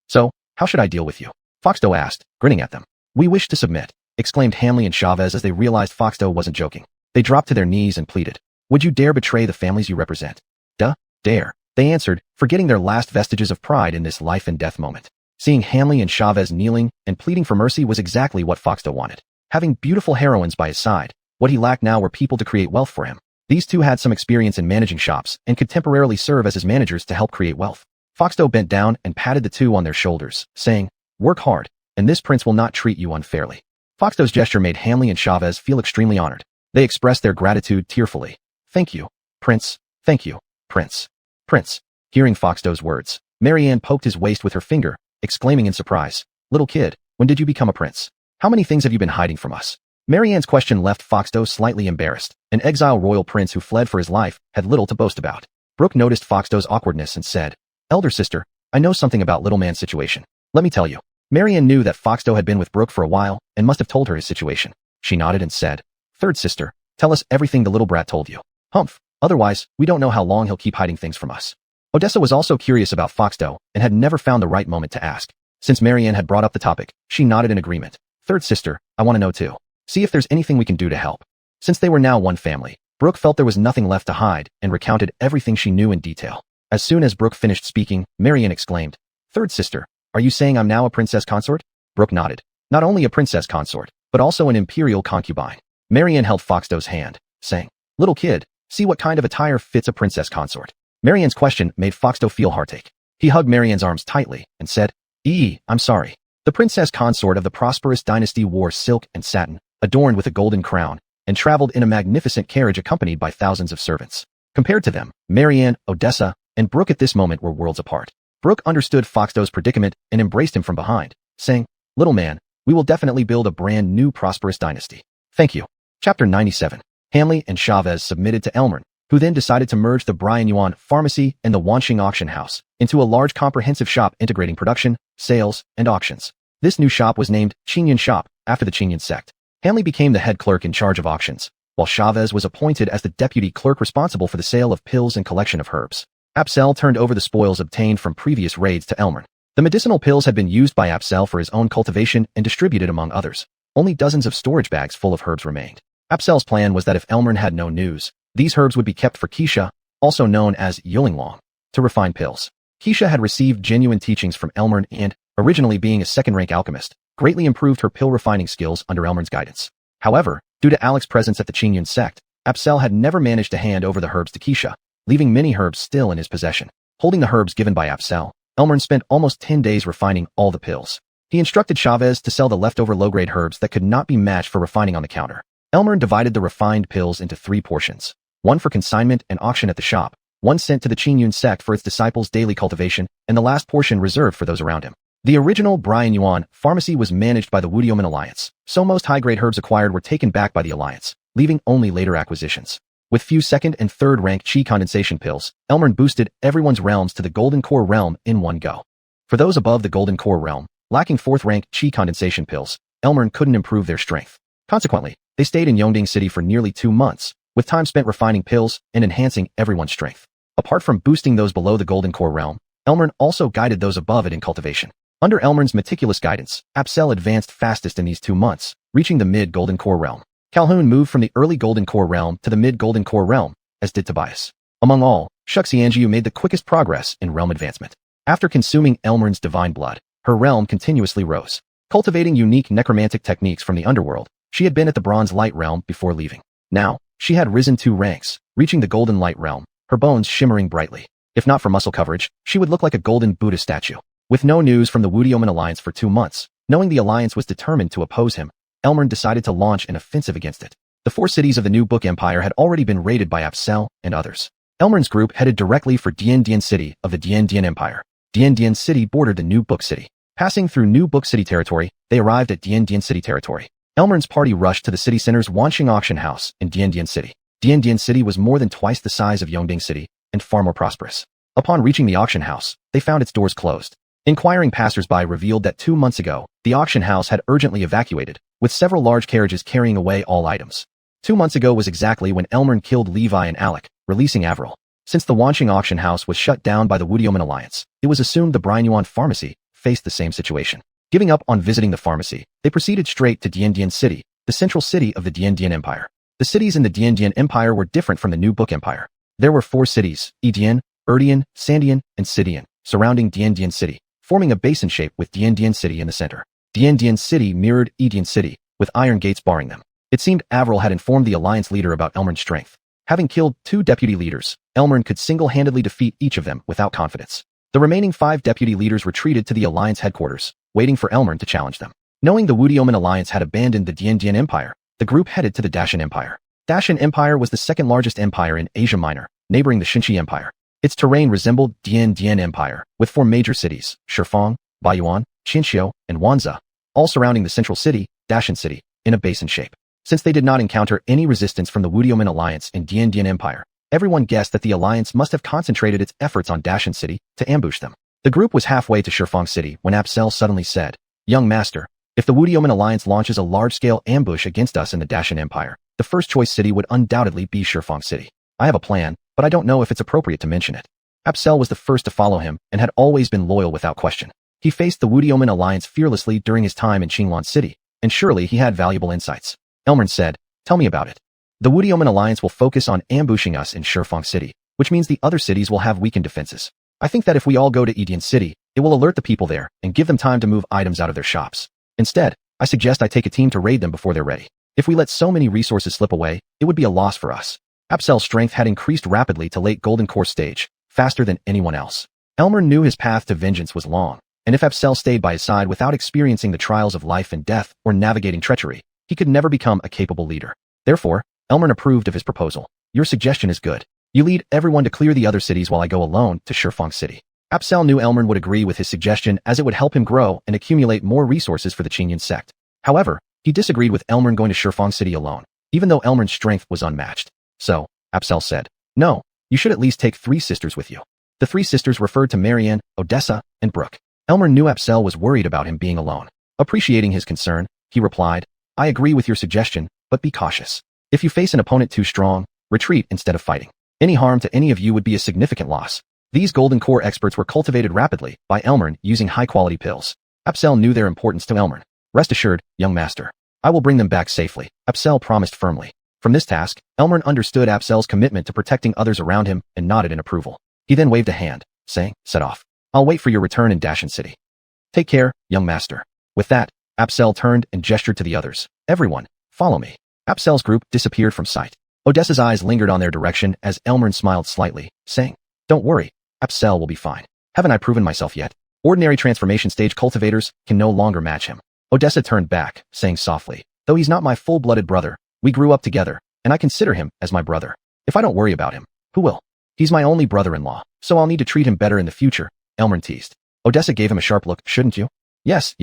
So, how should I deal with you? Foxdo asked, grinning at them. We wish to submit, exclaimed Hanley and Chavez as they realized Foxdo wasn't joking. They dropped to their knees and pleaded. Would you dare betray the families you represent? Dare, they answered, forgetting their last vestiges of pride in this life and death moment. Seeing Hanley and Chavez kneeling and pleading for mercy was exactly what Foxdo wanted. Having beautiful heroines by his side, what he lacked now were people to create wealth for him. These two had some experience in managing shops and could temporarily serve as his managers to help create wealth. Foxdo bent down and patted the two on their shoulders, saying, Work hard, and this prince will not treat you unfairly. Foxdo's gesture made Hanley and Chavez feel extremely honored. They expressed their gratitude tearfully. Thank you, Prince. Thank you, Prince. Prince. Hearing Foxdo's words, Marianne poked his waist with her finger, exclaiming in surprise, Little kid, when did you become a prince? How many things have you been hiding from us? Marianne's question left Foxdo slightly embarrassed. An exile royal prince who fled for his life had little to boast about. Brooke noticed Foxdo's awkwardness and said, Elder sister, I know something about little man's situation. Let me tell you. Marianne knew that Foxdo had been with Brooke for a while and must have told her his situation. She nodded and said, Third sister, tell us everything the little brat told you. Humph. Otherwise, we don't know how long he'll keep hiding things from us. Odessa was also curious about Foxdo and had never found the right moment to ask. Since Marianne had brought up the topic, she nodded in agreement. Third sister, I want to know too. See if there's anything we can do to help. Since they were now one family, Brooke felt there was nothing left to hide and recounted everything she knew in detail. As soon as Brooke finished speaking, Marianne exclaimed, Third sister, are you saying I'm now a princess consort? Brooke nodded. Not only a princess consort, but also an imperial concubine. Marianne held Foxdo's hand, saying, Little kid, see what kind of attire fits a princess consort. Marianne's question made Foxdo feel heartache. He hugged Marianne's arms tightly and said, I'm sorry. The princess consort of the prosperous dynasty wore silk and satin, adorned with a golden crown, and traveled in a magnificent carriage accompanied by thousands of servants. Compared to them, Marianne, Odessa, and Brooke at this moment were worlds apart. Brooke understood Foxdo's predicament and embraced him from behind, saying, Little man, we will definitely build a brand new prosperous dynasty. Thank you. Chapter 97. Hamley and Chavez submitted to Elmern, who then decided to merge the Brian Yuan pharmacy and the Wanxing auction house into a large comprehensive shop integrating production, sales, and auctions. This new shop was named Qingyan Shop, after the Qingyan sect. Hamley became the head clerk in charge of auctions, while Chavez was appointed as the deputy clerk responsible for the sale of pills and collection of herbs. Apsel turned over the spoils obtained from previous raids to Elmern. The medicinal pills had been used by Apsel for his own cultivation and distributed among others. Only dozens of storage bags full of herbs remained. Apsel's plan was that if Elmern had no news, these herbs would be kept for Keisha, also known as Yulinglong, to refine pills. Keisha had received genuine teachings from Elmern and, originally being a second-rank alchemist, greatly improved her pill refining skills under Elmern's guidance. However, due to Alec's presence at the Qingyan sect, Apsel had never managed to hand over the herbs to Keisha, leaving many herbs still in his possession. Holding the herbs given by Apsel, Elmern spent almost 10 days refining all the pills. He instructed Chavez to sell the leftover low-grade herbs that could not be matched for refining on the counter. Elmern divided the refined pills into 3 portions, one for consignment and auction at the shop, one sent to the Qingyan sect for its disciples' daily cultivation, and the last portion reserved for those around him. The original Brian Yuan pharmacy was managed by the Wudioman Alliance, so most high-grade herbs acquired were taken back by the Alliance, leaving only later acquisitions. With few second and third rank Qi condensation pills, Elmern boosted everyone's realms to the Golden Core realm in one go. For those above the Golden Core realm, lacking 4th rank Qi condensation pills, Elmern couldn't improve their strength. Consequently, they stayed in Yongding City for nearly 2 months, with time spent refining pills and enhancing everyone's strength. Apart from boosting those below the Golden Core realm, Elmern also guided those above it in cultivation. Under Elmern's meticulous guidance, Apsel advanced fastest in these 2 months, reaching the mid-Golden Core realm. Calhoun moved from the early Golden Core realm to the mid-Golden Core realm, as did Tobias. Among all, Shuxianjiu made the quickest progress in realm advancement. After consuming Elmern's divine blood, her realm continuously rose. Cultivating unique necromantic techniques from the underworld, she had been at the Bronze Light realm before leaving. Now, she had risen 2 ranks, reaching the Golden Light realm, her bones shimmering brightly. If not for muscle coverage, she would look like a golden Buddha statue. With no news from the Wudioman Alliance for 2 months, knowing the Alliance was determined to oppose him, Elmern decided to launch an offensive against it. The 4 cities of the New Book Empire had already been raided by Apsel and others. Elmern's group headed directly for Dian City of the Dian Empire. Dian City bordered the New Book City. Passing through New Book City territory, they arrived at Dian City territory. Elmern's party rushed to the city center's Wanxing auction house in Dian City. Dian City was more than twice the size of Yongding City and far more prosperous. Upon reaching the auction house, they found its doors closed. Inquiring passersby revealed that 2 months ago, the auction house had urgently evacuated, with several large carriages carrying away all items. 2 months ago was exactly when Elmern killed Levi and Alec, releasing Avril. Since the Wanxing auction house was shut down by the Wudioman Alliance, it was assumed the Brian Yuan pharmacy faced the same situation. Giving up on visiting the pharmacy, they proceeded straight to Dian City, the central city of the Dian Empire. The cities in the Dian Empire were different from the New Book Empire. There were 4 cities, Edian, Erdian, Sandian, and Sidian, surrounding Dian City, forming a basin shape with Dian City in the center. Dian City mirrored Edian City, with iron gates barring them. It seemed Avril had informed the Alliance leader about Elmern's strength. Having killed 2 deputy leaders, Elmern could single-handedly defeat each of them without confidence. The remaining 5 deputy leaders retreated to the Alliance headquarters, waiting for Elmern to challenge them. Knowing the Wudioman Alliance had abandoned the Dian Empire, the group headed to the Dacian Empire. Dacian Empire was the 2nd largest empire in Asia Minor, neighboring the Xinqi Empire. Its terrain resembled Dian Empire, with 4 major cities, Shifang, Baiyuan, Qinxiu, and Wanzhou, all surrounding the central city, Dacian City, in a basin shape. Since they did not encounter any resistance from the Wudioman Alliance in Dian Empire, everyone guessed that the Alliance must have concentrated its efforts on Dacian City to ambush them. The group was halfway to Shifang City when Apsel suddenly said, "Young master, if the Wudioman Alliance launches a large-scale ambush against us in the Dacian Empire, the first choice city would undoubtedly be Shifang City. I have a plan, but I don't know if it's appropriate to mention it." Apsel was the first to follow him and had always been loyal without question. He faced the Wudioman alliance fearlessly during his time in Qinglan City, and surely he had valuable insights. Elmern said, "Tell me about it." "The Wudioman alliance will focus on ambushing us in Shifeng City, which means the other cities will have weakened defenses. I think that if we all go to Edian City, it will alert the people there and give them time to move items out of their shops. Instead, I suggest I take a team to raid them before they're ready. If we let so many resources slip away, it would be a loss for us." Apsel's strength had increased rapidly to late Golden Core stage, faster than anyone else. Elmern knew his path to vengeance was long, and if Apsel stayed by his side without experiencing the trials of life and death or navigating treachery, he could never become a capable leader. Therefore, Elmern approved of his proposal. "Your suggestion is good. You lead everyone to clear the other cities while I go alone to Shifeng City." Apsel knew Elmern would agree with his suggestion as it would help him grow and accumulate more resources for the Qingyan sect. However, he disagreed with Elmern going to Shifeng City alone, even though Elmern's strength was unmatched. So, Apsel said, "No, you should at least take 3 sisters with you." The 3 sisters referred to Marianne, Odessa, and Brooke. Elmern knew Apsel was worried about him being alone. Appreciating his concern, he replied, "I agree with your suggestion, but be cautious. If you face an opponent too strong, retreat instead of fighting. Any harm to any of you would be a significant loss." These Golden Core experts were cultivated rapidly by Elmern using high-quality pills. Apsel knew their importance to Elmern. "Rest assured, young master. I will bring them back safely," Apsel promised firmly. From this task, Elmern understood Apsel's commitment to protecting others around him and nodded in approval. He then waved a hand, saying, "Set off. I'll wait for your return in Dashan City." "Take care, young master." With that, Apsel turned and gestured to the others. "Everyone, follow me." Apsel's group disappeared from sight. Odessa's eyes lingered on their direction as Elmern smiled slightly, saying, "Don't worry, Apsel will be fine. Haven't I proven myself yet? Ordinary transformation stage cultivators can no longer match him." Odessa turned back, saying softly, "Though he's not my full-blooded brother, we grew up together, and I consider him as my brother. If I don't worry about him, who will? He's my only brother-in-law, so I'll need to treat him better in the future," Elmern teased. Odessa gave him a sharp look. "Shouldn't you?" Yes,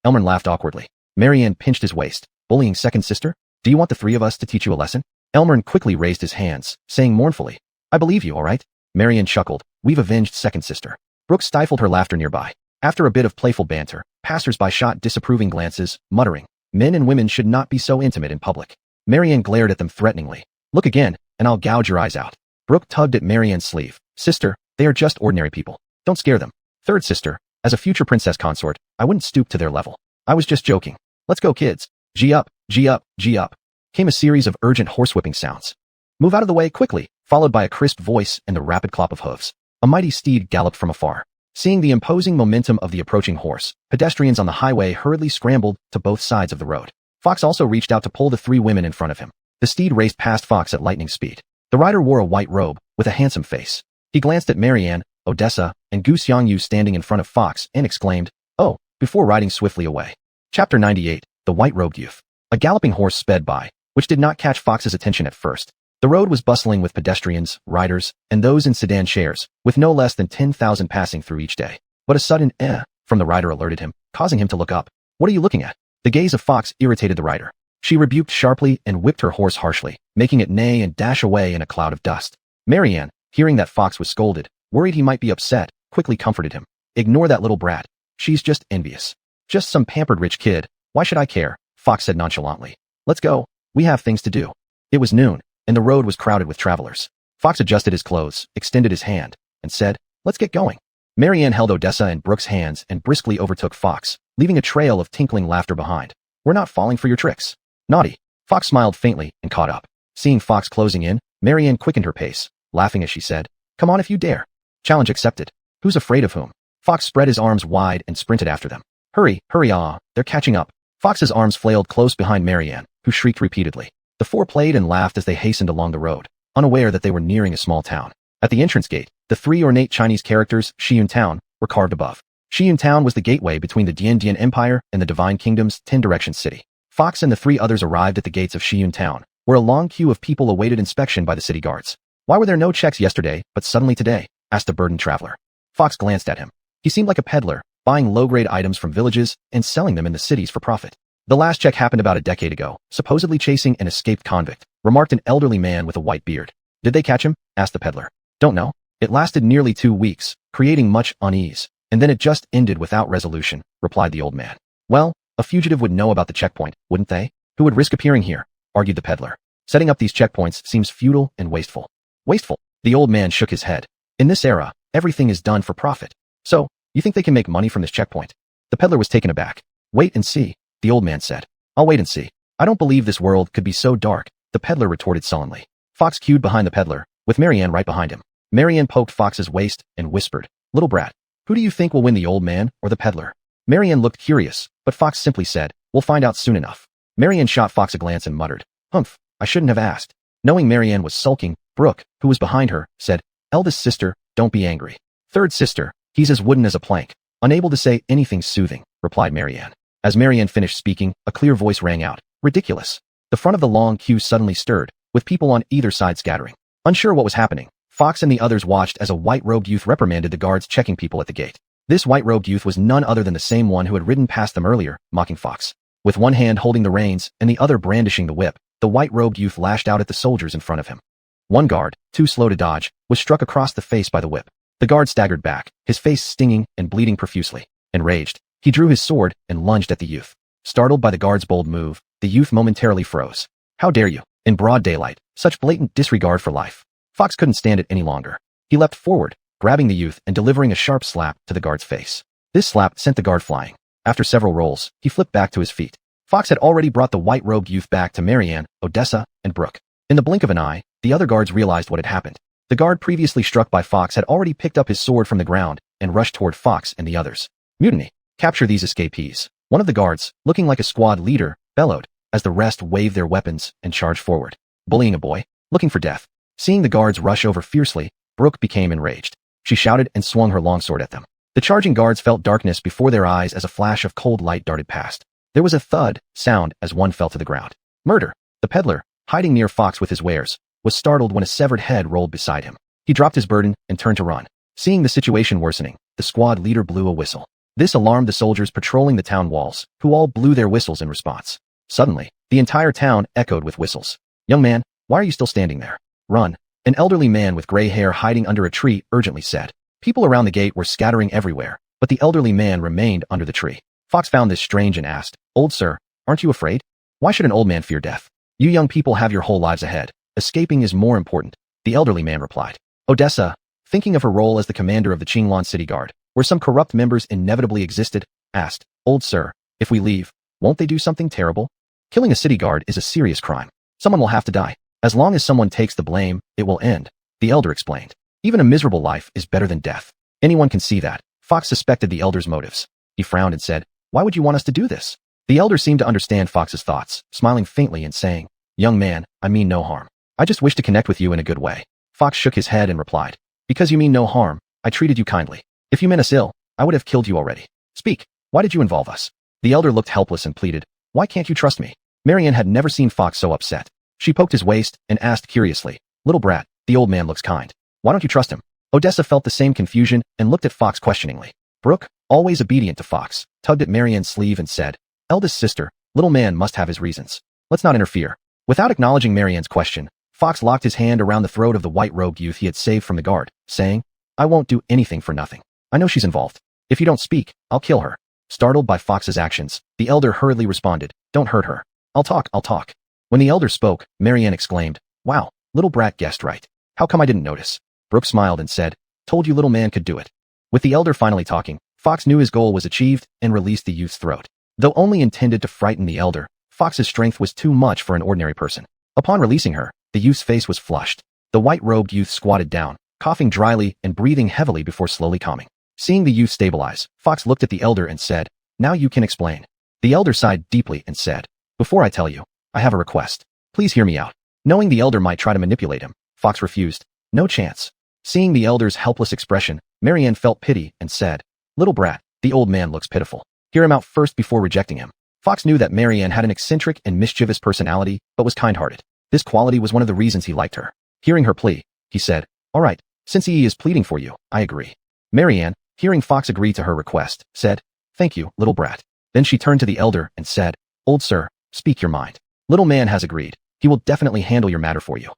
Elmern laughed awkwardly. Marianne pinched his waist. "Bullying second sister? Do you want the 3 of us to teach you a lesson?" Elmern quickly raised his hands, saying mournfully, "I believe you, all right?" Marianne chuckled. "We've avenged second sister." Brooke stifled her laughter nearby. After a bit of playful banter, passers-by shot disapproving glances, muttering, "Men and women should not be so intimate in public." Marianne glared at them threateningly. "Look again, and I'll gouge your eyes out." Brooke tugged at Marianne's sleeve. "Sister, they are just ordinary people. Don't scare them." Third sister, "As a future princess consort, I wouldn't stoop to their level. I was just joking. Let's go, kids. G up, G up, G up." Came a series of urgent horsewhipping sounds. "Move out of the way quickly," followed by a crisp voice and the rapid clop of hooves. A mighty steed galloped from afar. Seeing the imposing momentum of the approaching horse, pedestrians on the highway hurriedly scrambled to both sides of the road. Fox also reached out to pull the 3 women in front of him. The steed raced past Fox at lightning speed. The rider wore a white robe, with a handsome face. He glanced at Marianne, Odessa, and Gu Xiangyu standing in front of Fox and exclaimed, "Oh," before riding swiftly away. Chapter 98, The White-Robed Youth. A galloping horse sped by, which did not catch Fox's attention at first. The road was bustling with pedestrians, riders, and those in sedan chairs, with no less than 10,000 passing through each day. But a sudden from the rider alerted him, causing him to look up. "What are you looking at?" The gaze of Fox irritated the rider. She rebuked sharply and whipped her horse harshly, making it neigh and dash away in a cloud of dust. Marianne, hearing that Fox was scolded, worried he might be upset, quickly comforted him. "Ignore that little brat. She's just envious. Just some pampered rich kid. Why should I care?" Fox said nonchalantly. "Let's go. We have things to do." It was noon, and the road was crowded with travelers. Fox adjusted his clothes, extended his hand, and said, "Let's get going." Marianne held Odessa and Brooke's hands and briskly overtook Fox, leaving a trail of tinkling laughter behind. "We're not falling for your tricks. Naughty." Fox smiled faintly and caught up. Seeing Fox closing in, Marianne quickened her pace, laughing as she said, "Come on if you dare." Challenge accepted. Who's afraid of whom? Fox spread his arms wide and sprinted after them. Hurry, hurry, they're catching up." Fox's arms flailed close behind Marianne, who shrieked repeatedly. The 4 played and laughed as they hastened along the road, unaware that they were nearing a small town. At the entrance gate, the 3 ornate Chinese characters, Xiyun Town, were carved above. Xiyun Town was the gateway between the Dian Empire and the Divine Kingdom's 10-direction city. Fox and the 3 others arrived at the gates of Xiyun Town, where a long queue of people awaited inspection by the city guards. "Why were there no checks yesterday, but suddenly today?" asked the burdened traveler. Fox glanced at him. He seemed like a peddler, buying low-grade items from villages and selling them in the cities for profit. "The last check happened about a decade ago, supposedly chasing an escaped convict," remarked an elderly man with a white beard. "Did they catch him?" asked the peddler. "Don't know. It lasted nearly 2 weeks, creating much unease, and then it just ended without resolution," replied the old man. "Well, a fugitive would know about the checkpoint, wouldn't they? Who would risk appearing here?" argued the peddler. "Setting up these checkpoints seems futile and wasteful." "Wasteful?" The old man shook his head. "In this era, everything is done for profit. So, You think they can make money from this checkpoint? The peddler was taken aback. Wait and see, the old man said. I'll wait and see. I don't believe this world could be so dark, the peddler retorted sullenly. Fox queued behind the peddler, with Marianne right behind him. Marianne poked Fox's waist and whispered, Little brat, who do you think will win, the old man or the peddler? Marianne looked curious, but Fox simply said, We'll find out soon enough. Marianne shot Fox a glance and muttered, Humph, I shouldn't have asked. Knowing Marianne was sulking, Brooke, who was behind her, said, Eldest sister, don't be angry. Third sister, he's as wooden as a plank. Unable to say anything soothing, replied Marianne. As Marianne finished speaking, a clear voice rang out, Ridiculous. The front of the long queue suddenly stirred, with people on either side scattering. Unsure what was happening, Fox and the others watched as a white-robed youth reprimanded the guards checking people at the gate. This white-robed youth was none other than the same one who had ridden past them earlier, mocking Fox. With one hand holding the reins and the other brandishing the whip, the white-robed youth lashed out at the soldiers in front of him. One guard, too slow to dodge, was struck across the face by the whip. The guard staggered back, his face stinging and bleeding profusely. Enraged, he drew his sword and lunged at the youth. Startled by the guard's bold move, the youth momentarily froze. How dare you, in broad daylight, such blatant disregard for life. Fox couldn't stand it any longer. He leapt forward, grabbing the youth and delivering a sharp slap to the guard's face. This slap sent the guard flying. After several rolls, he flipped back to his feet. Fox had already brought the white-robed youth back to Marianne, Odessa, and Brooke. In the blink of an eye, the other guards realized what had happened. The guard previously struck by Fox had already picked up his sword from the ground and rushed toward Fox and the others. Mutiny. Capture these escapees. One of the guards, looking like a squad leader, bellowed, as the rest waved their weapons and charged forward. Bullying a boy, looking for death. Seeing the guards rush over fiercely, Brooke became enraged. She shouted and swung her longsword at them. The charging guards felt darkness before their eyes as a flash of cold light darted past. There was a thud sound as one fell to the ground. Murder. The peddler, hiding near Fox with his wares, was startled when a severed head rolled beside him. He dropped his burden and turned to run. Seeing the situation worsening, the squad leader blew a whistle. This alarmed the soldiers patrolling the town walls, who all blew their whistles in response. Suddenly, the entire town echoed with whistles. Young man, why are you still standing there? Run. An elderly man with gray hair hiding under a tree urgently said. People around the gate were scattering everywhere, but the elderly man remained under the tree. Fox found this strange and asked, Old sir, aren't you afraid? Why should an old man fear death? You young people have your whole lives ahead. Escaping is more important, the elderly man replied. Odessa, thinking of her role as the commander of the Qinglan City Guard, where some corrupt members inevitably existed, asked, Old sir, if we leave, won't they do something terrible? Killing a city guard is a serious crime. Someone will have to die. As long as someone takes the blame, it will end, the elder explained. Even a miserable life is better than death. Anyone can see that. Fox suspected the elder's motives. He frowned and said, Why would you want us to do this? The elder seemed to understand Fox's thoughts, smiling faintly and saying, Young man, I mean no harm. I just wish to connect with you in a good way. Fox shook his head and replied, Because you mean no harm, I treated you kindly. If you meant us ill, I would have killed you already. Speak, why did you involve us? The elder looked helpless and pleaded, Why can't you trust me? Marianne had never seen Fox so upset. She poked his waist and asked curiously, Little brat, the old man looks kind. Why don't you trust him? Odessa felt the same confusion and looked at Fox questioningly. Brooke, always obedient to Fox, tugged at Marianne's sleeve and said, Eldest sister, little man must have his reasons. Let's not interfere. Without acknowledging Marianne's question, Fox locked his hand around the throat of the white-robed youth he had saved from the guard, saying, I won't do anything for nothing. I know she's involved. If you don't speak, I'll kill her. Startled by Fox's actions, the elder hurriedly responded, Don't hurt her. I'll talk. When the elder spoke, Marianne exclaimed, Wow, little brat guessed right. How come I didn't notice? Brooke smiled and said, Told you little man could do it. With the elder finally talking, Fox knew his goal was achieved and released the youth's throat. Though only intended to frighten the elder, Fox's strength was too much for an ordinary person. Upon releasing her, the youth's face was flushed. The white-robed youth squatted down, coughing dryly and breathing heavily before slowly calming. Seeing the youth stabilize, Fox looked at the elder and said, Now you can explain. The elder sighed deeply and said, Before I tell you, I have a request. Please hear me out. Knowing the elder might try to manipulate him, Fox refused. No chance. Seeing the elder's helpless expression, Marianne felt pity and said, Little brat, the old man looks pitiful. Hear him out first before rejecting him. Fox knew that Marianne had an eccentric and mischievous personality, but was kind-hearted. This quality was one of the reasons he liked her. Hearing her plea, he said, All right, since he is pleading for you, I agree. Marianne, hearing Fox agree to her request, said, Thank you, little brat. Then she turned to the elder and said, Old sir, speak your mind. Little man has agreed. He will definitely handle your matter for you.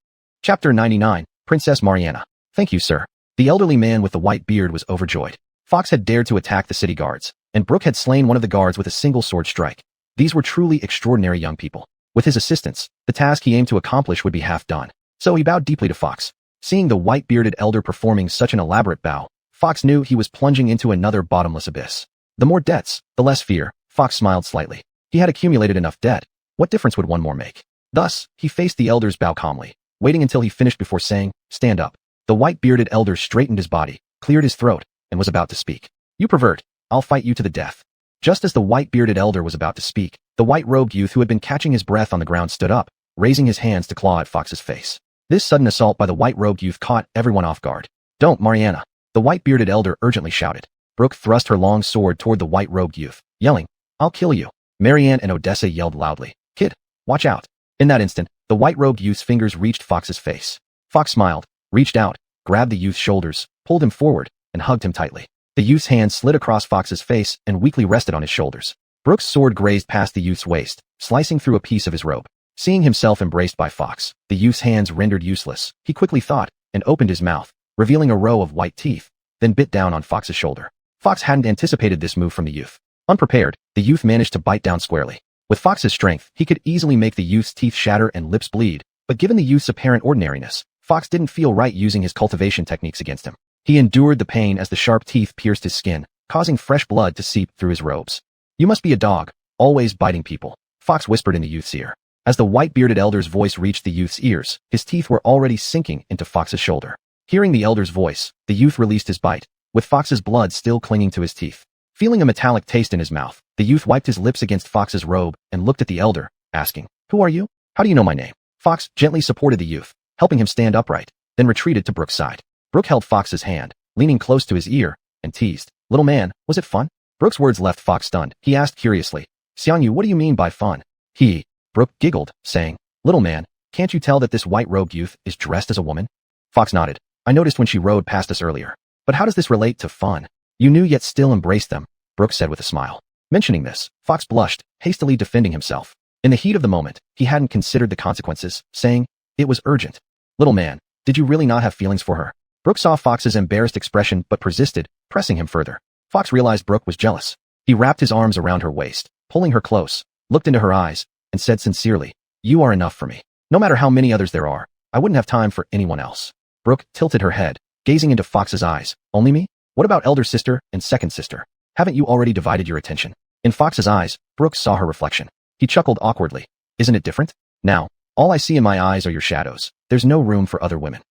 Chapter 99, Princess Mariana. Thank you, sir. The elderly man with the white beard was overjoyed. Fox had dared to attack the city guards, and Brooke had slain one of the guards with a single sword strike. These were truly extraordinary young people. With his assistance, the task he aimed to accomplish would be half done. So he bowed deeply to Fox. Seeing the white-bearded elder performing such an elaborate bow, Fox knew he was plunging into another bottomless abyss. The more debts, the less fear. Fox smiled slightly. He had accumulated enough debt. What difference would one more make? Thus, he faced the elder's bow calmly, waiting until he finished before saying, "Stand up." The white-bearded elder straightened his body, cleared his throat, and was about to speak. "You pervert. I'll fight you to the death." Just as the white-bearded elder was about to speak, the white-robed youth who had been catching his breath on the ground stood up, raising his hands to claw at Fox's face. This sudden assault by the white-robed youth caught everyone off guard. "Don't, Mariana," the white-bearded elder urgently shouted. Brooke thrust her long sword toward the white-robed youth, yelling, "I'll kill you." Marianne and Odessa yelled loudly, "Kid, watch out." In that instant, the white-robed youth's fingers reached Fox's face. Fox smiled, reached out, grabbed the youth's shoulders, pulled him forward, and hugged him tightly. The youth's hand slid across Fox's face and weakly rested on his shoulders. Brooke's sword grazed past the youth's waist, slicing through a piece of his robe. Seeing himself embraced by Fox, the youth's hands rendered useless, he quickly thought, and opened his mouth, revealing a row of white teeth, then bit down on Fox's shoulder. Fox hadn't anticipated this move from the youth. Unprepared, the youth managed to bite down squarely. With Fox's strength, he could easily make the youth's teeth shatter and lips bleed, but given the youth's apparent ordinariness, Fox didn't feel right using his cultivation techniques against him. He endured the pain as the sharp teeth pierced his skin, causing fresh blood to seep through his robes. "You must be a dog, always biting people," Fox whispered in the youth's ear. As the white-bearded elder's voice reached the youth's ears, his teeth were already sinking into Fox's shoulder. Hearing the elder's voice, the youth released his bite, with Fox's blood still clinging to his teeth. Feeling a metallic taste in his mouth, the youth wiped his lips against Fox's robe and looked at the elder, asking, "Who are you? How do you know my name?" Fox gently supported the youth, helping him stand upright, then retreated to Brooke's side. Brooke held Fox's hand, leaning close to his ear, and teased, "Little man, was it fun?" Brooke's words left Fox stunned. He asked curiously, "Xiangyu, what do you mean by fun?" Brooke giggled, saying, "Little man, can't you tell that this white-robed youth is dressed as a woman?" Fox nodded. "I noticed when she rode past us earlier. But how does this relate to fun?" "You knew yet still embraced them," Brooke said with a smile. Mentioning this, Fox blushed, hastily defending himself. In the heat of the moment, he hadn't considered the consequences, saying, "It was urgent." "Little man, did you really not have feelings for her?" Brooke saw Fox's embarrassed expression but persisted, pressing him further. Fox realized Brooke was jealous. He wrapped his arms around her waist, pulling her close, looked into her eyes, and said sincerely, "You are enough for me. No matter how many others there are, I wouldn't have time for anyone else." Brooke tilted her head, gazing into Fox's eyes. "Only me? What about elder sister and second sister? Haven't you already divided your attention?" In Fox's eyes, Brooke saw her reflection. He chuckled awkwardly. "Isn't it different? Now, all I see in my eyes are your shadows. There's no room for other women."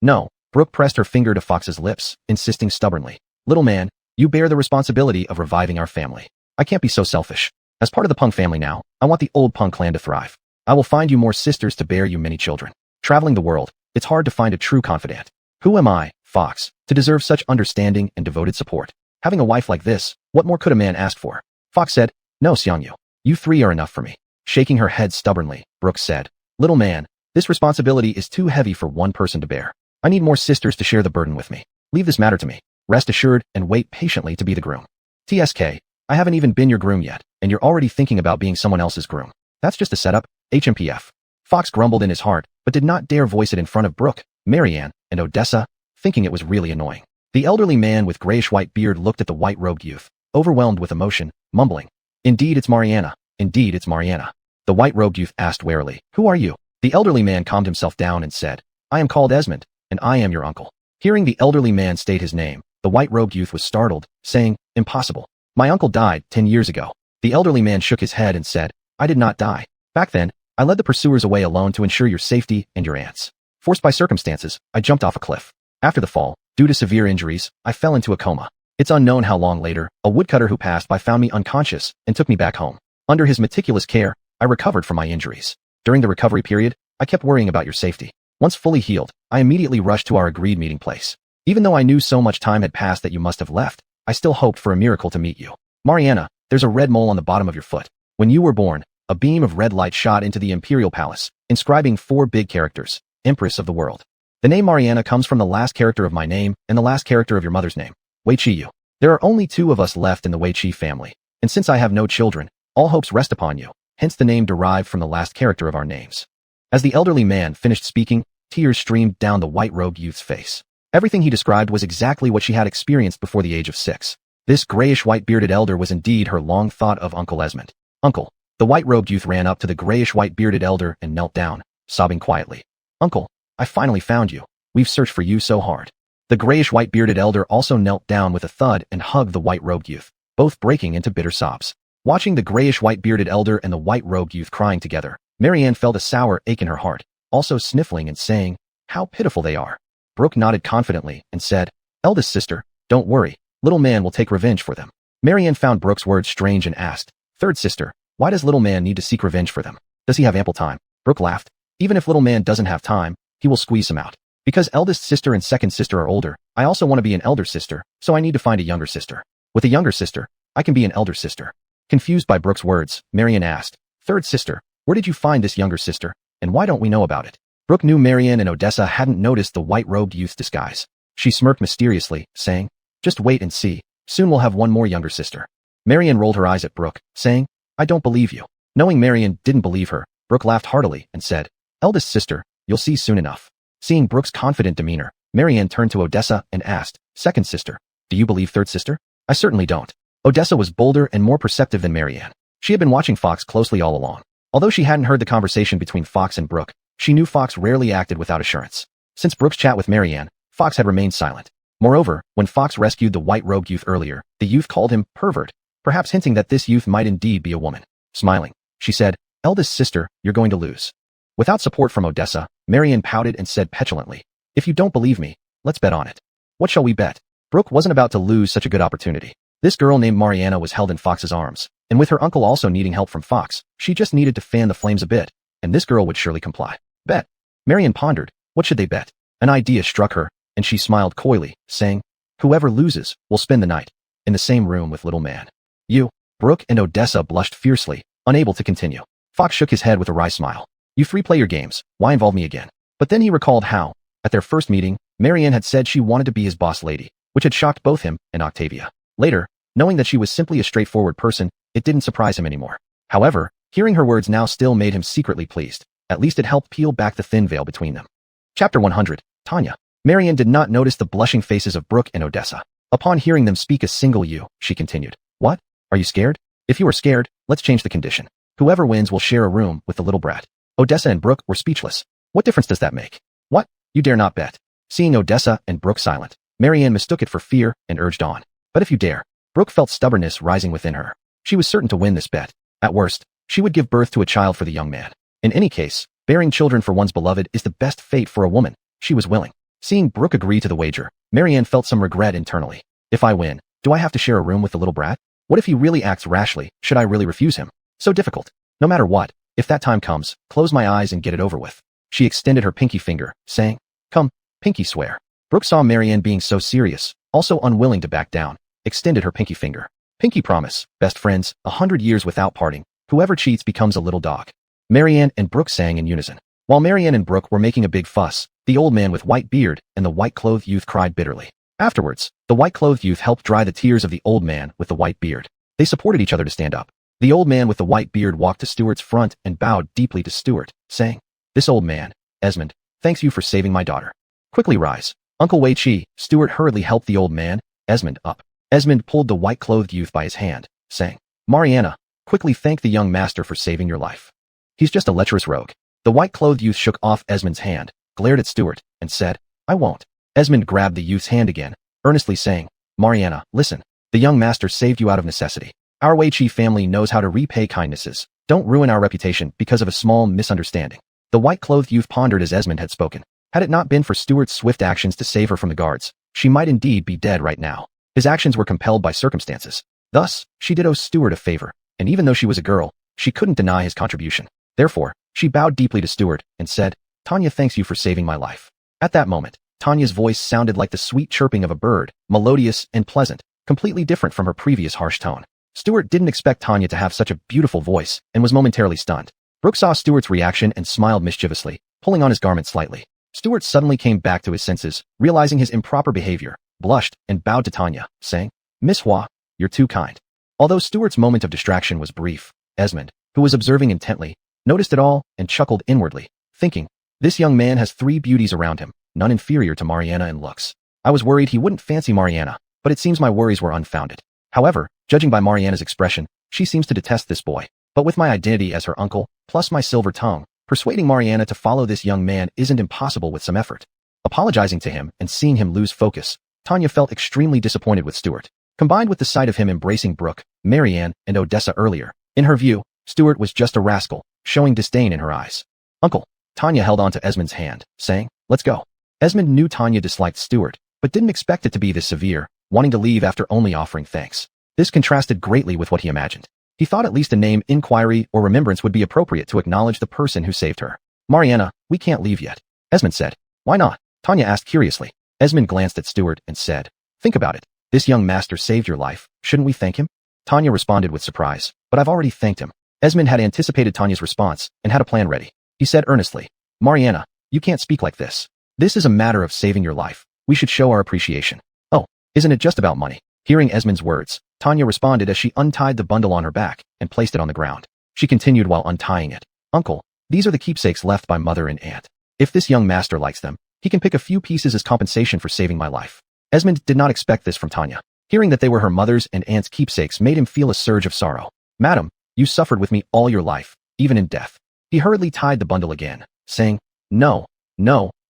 "No." Brooke pressed her finger to Fox's lips, insisting stubbornly, "Little man, you bear the responsibility of reviving our family. I can't be so selfish. As part of the Peng family now, I want the old Peng clan to thrive. I will find you more sisters to bear you many children. Traveling the world, it's hard to find a true confidant. Who am I, Fox, to deserve such understanding and devoted support? Having a wife like this, what more could a man ask for?" Fox said, "No, Xiangyu. You three are enough for me." Shaking her head stubbornly, Brooke said, "Little man, this responsibility is too heavy for one person to bear. I need more sisters to share the burden with me. Leave this matter to me. Rest assured and wait patiently to be the groom." "TSK, I haven't even been your groom yet, and you're already thinking about being someone else's groom. That's just a setup, HMPF. Fox grumbled in his heart, but did not dare voice it in front of Brooke, Marianne, and Odessa, thinking it was really annoying. The elderly man with grayish-white beard looked at the white-robed youth, overwhelmed with emotion, mumbling, "Indeed it's Mariana. Indeed it's Mariana." The white-robed youth asked warily, "Who are you?" The elderly man calmed himself down and said, "I am called Esmond, and I am your uncle." Hearing the elderly man state his name, the white-robed youth was startled, saying, "Impossible. My uncle died 10 years ago." The elderly man shook his head and said, "I did not die. Back then, I led the pursuers away alone to ensure your safety and your aunt's. Forced by circumstances, I jumped off a cliff. After the fall, due to severe injuries, I fell into a coma. It's unknown how long later, a woodcutter who passed by found me unconscious and took me back home. Under his meticulous care, I recovered from my injuries. During the recovery period, I kept worrying about your safety. Once fully healed, I immediately rushed to our agreed meeting place. Even though I knew so much time had passed that you must have left, I still hoped for a miracle to meet you. Mariana, there's a red mole on the bottom of your foot. When you were born, a beam of red light shot into the imperial palace, inscribing 4 big characters, Empress of the world. The name Mariana comes from the last character of my name and the last character of your mother's name, Wei Qiyu. There are only 2 of us left in the Wei Qi family, and since I have no children, all hopes rest upon you, hence the name derived from the last character of our names." As the elderly man finished speaking, tears streamed down the white-robed youth's face. Everything he described was exactly what she had experienced before the age of 6. This grayish-white-bearded elder was indeed her long-thought-of Uncle Esmond. "Uncle." The white-robed youth ran up to the grayish-white-bearded elder and knelt down, sobbing quietly. "Uncle, I finally found you. We've searched for you so hard." The grayish-white bearded elder also knelt down with a thud and hugged the white-robed youth, both breaking into bitter sobs. Watching the grayish-white bearded elder and the white-robed youth crying together, Marianne felt a sour ache in her heart, also sniffling and saying, "How pitiful they are." Brooke nodded confidently and said, "Eldest sister, don't worry, little man will take revenge for them." Marianne found Brooke's words strange and asked, "Third sister, why does little man need to seek revenge for them? Does he have ample time?" Brooke laughed. "Even if little man doesn't have time, he will squeeze some out. Because eldest sister and second sister are older, I also want to be an elder sister, so I need to find a younger sister. With a younger sister, I can be an elder sister." Confused by Brooke's words, Marianne asked, "Third sister, where did you find this younger sister, and why don't we know about it?" Brooke knew Marianne and Odessa hadn't noticed the white-robed youth's disguise. She smirked mysteriously, saying, "Just wait and see, soon we'll have one more younger sister." Marianne rolled her eyes at Brooke, saying, "I don't believe you." Knowing Marianne didn't believe her, Brooke laughed heartily and said, "Eldest sister, you'll see soon enough." Seeing Brooke's confident demeanor, Marianne turned to Odessa and asked, "Second sister, do you believe third sister?" "I certainly don't." Odessa was bolder and more perceptive than Marianne. She had been watching Fox closely all along. Although she hadn't heard the conversation between Fox and Brooke, she knew Fox rarely acted without assurance. Since Brooke's chat with Marianne, Fox had remained silent. Moreover, when Fox rescued the white-robed youth earlier, the youth called him pervert, perhaps hinting that this youth might indeed be a woman. Smiling, she said, "Eldest sister, you're going to lose." Without support from Odessa, Marianne pouted and said petulantly, "If you don't believe me, let's bet on it." "What shall we bet?" Brooke wasn't about to lose such a good opportunity. This girl named Mariana was held in Fox's arms, and with her uncle also needing help from Fox, she just needed to fan the flames a bit, and this girl would surely comply. Bet. Marianne pondered, what should they bet? An idea struck her, and she smiled coyly, saying, "Whoever loses will spend the night in the same room with little man." "You?" Brooke and Odessa blushed fiercely, unable to continue. Fox shook his head with a wry smile. "You three play your games, why involve me again?" But then he recalled how, at their first meeting, Marianne had said she wanted to be his boss lady, which had shocked both him and Octavia. Later, knowing that she was simply a straightforward person, it didn't surprise him anymore. However, hearing her words now still made him secretly pleased. At least it helped peel back the thin veil between them. Chapter 100, Tanya. Marianne did not notice the blushing faces of Brooke and Odessa. Upon hearing them speak a single "you," she continued, "What? Are you scared? If you are scared, let's change the condition. Whoever wins will share a room with the little brat." Odessa and Brooke were speechless. What difference does that make? "What? You dare not bet." Seeing Odessa and Brooke silent, Marianne mistook it for fear and urged on. "But if you dare." Brooke felt stubbornness rising within her. She was certain to win this bet. At worst, she would give birth to a child for the young man. In any case, bearing children for one's beloved is the best fate for a woman. She was willing. Seeing Brooke agree to the wager, Marianne felt some regret internally. If I win, do I have to share a room with the little brat? What if he really acts rashly? Should I really refuse him? So difficult. No matter what, if that time comes, close my eyes and get it over with. She extended her pinky finger, saying, "Come, pinky swear." Brooke saw Marianne being so serious, also unwilling to back down, extended her pinky finger. "Pinky promise, best friends, 100 years without parting. Whoever cheats becomes a little dog." Marianne and Brooke sang in unison. While Marianne and Brooke were making a big fuss, the old man with white beard and the white-clothed youth cried bitterly. Afterwards, the white-clothed youth helped dry the tears of the old man with the white beard. They supported each other to stand up. The old man with the white beard walked to Stuart's front and bowed deeply to Stuart, saying, "This old man, Esmond, thanks you for saving my daughter. Quickly rise." Uncle Wei Chi, Stuart hurriedly helped the old man, Esmond, up. Esmond pulled the white-clothed youth by his hand, saying, "Mariana, quickly thank the young master for saving your life. He's just a lecherous rogue." The white-clothed youth shook off Esmond's hand, glared at Stuart, and said, "I won't." Esmond grabbed the youth's hand again, earnestly saying, "Mariana, listen. The young master saved you out of necessity. Our Wei Chi family knows how to repay kindnesses. Don't ruin our reputation because of a small misunderstanding." The white-clothed youth pondered as Esmond had spoken. Had it not been for Stuart's swift actions to save her from the guards, she might indeed be dead right now. His actions were compelled by circumstances. Thus, she did owe Stuart a favor, and even though she was a girl, she couldn't deny his contribution. Therefore, she bowed deeply to Stuart and said, "Tanya thanks you for saving my life." At that moment, Tanya's voice sounded like the sweet chirping of a bird, melodious and pleasant, completely different from her previous harsh tone. Stuart didn't expect Tanya to have such a beautiful voice and was momentarily stunned. Brooke saw Stuart's reaction and smiled mischievously, pulling on his garment slightly. Stuart suddenly came back to his senses, realizing his improper behavior, blushed, and bowed to Tanya, saying, "Miss Hua, you're too kind." Although Stuart's moment of distraction was brief, Esmond, who was observing intently, noticed it all and chuckled inwardly, thinking, "This young man has 3 beauties around him, none inferior to Mariana in looks. I was worried he wouldn't fancy Mariana, but it seems my worries were unfounded. However, judging by Mariana's expression, she seems to detest this boy. But with my identity as her uncle, plus my silver tongue, persuading Mariana to follow this young man isn't impossible with some effort." Apologizing to him and seeing him lose focus, Tanya felt extremely disappointed with Stuart. Combined with the sight of him embracing Brooke, Marianne, and Odessa earlier, in her view, Stuart was just a rascal, showing disdain in her eyes. Uncle. Tanya held on to Esmond's hand, saying, "Let's go." Esmond knew Tanya disliked Stuart, but didn't expect it to be this severe, wanting to leave after only offering thanks. This contrasted greatly with what he imagined. He thought at least a name, inquiry, or remembrance would be appropriate to acknowledge the person who saved her. "Mariana, we can't leave yet," Esmond said. "Why not?" Tanya asked curiously. Esmond glanced at Stuart and said, "Think about it. This young master saved your life. Shouldn't we thank him?" Tanya responded with surprise, "But I've already thanked him." Esmond had anticipated Tanya's response and had a plan ready. He said earnestly, "Mariana, you can't speak like this. This is a matter of saving your life. We should show our appreciation." "Oh, isn't it just about money?" Hearing Esmond's words, Tanya responded as she untied the bundle on her back and placed it on the ground. She continued while untying it, "Uncle, these are the keepsakes left by mother and aunt. If this young master likes them, he can pick a few pieces as compensation for saving my life." Esmond did not expect this from Tanya. Hearing that they were her mother's and aunt's keepsakes made him feel a surge of sorrow. "Madam, you suffered with me all your life, even in death." He hurriedly tied the bundle again, saying, No,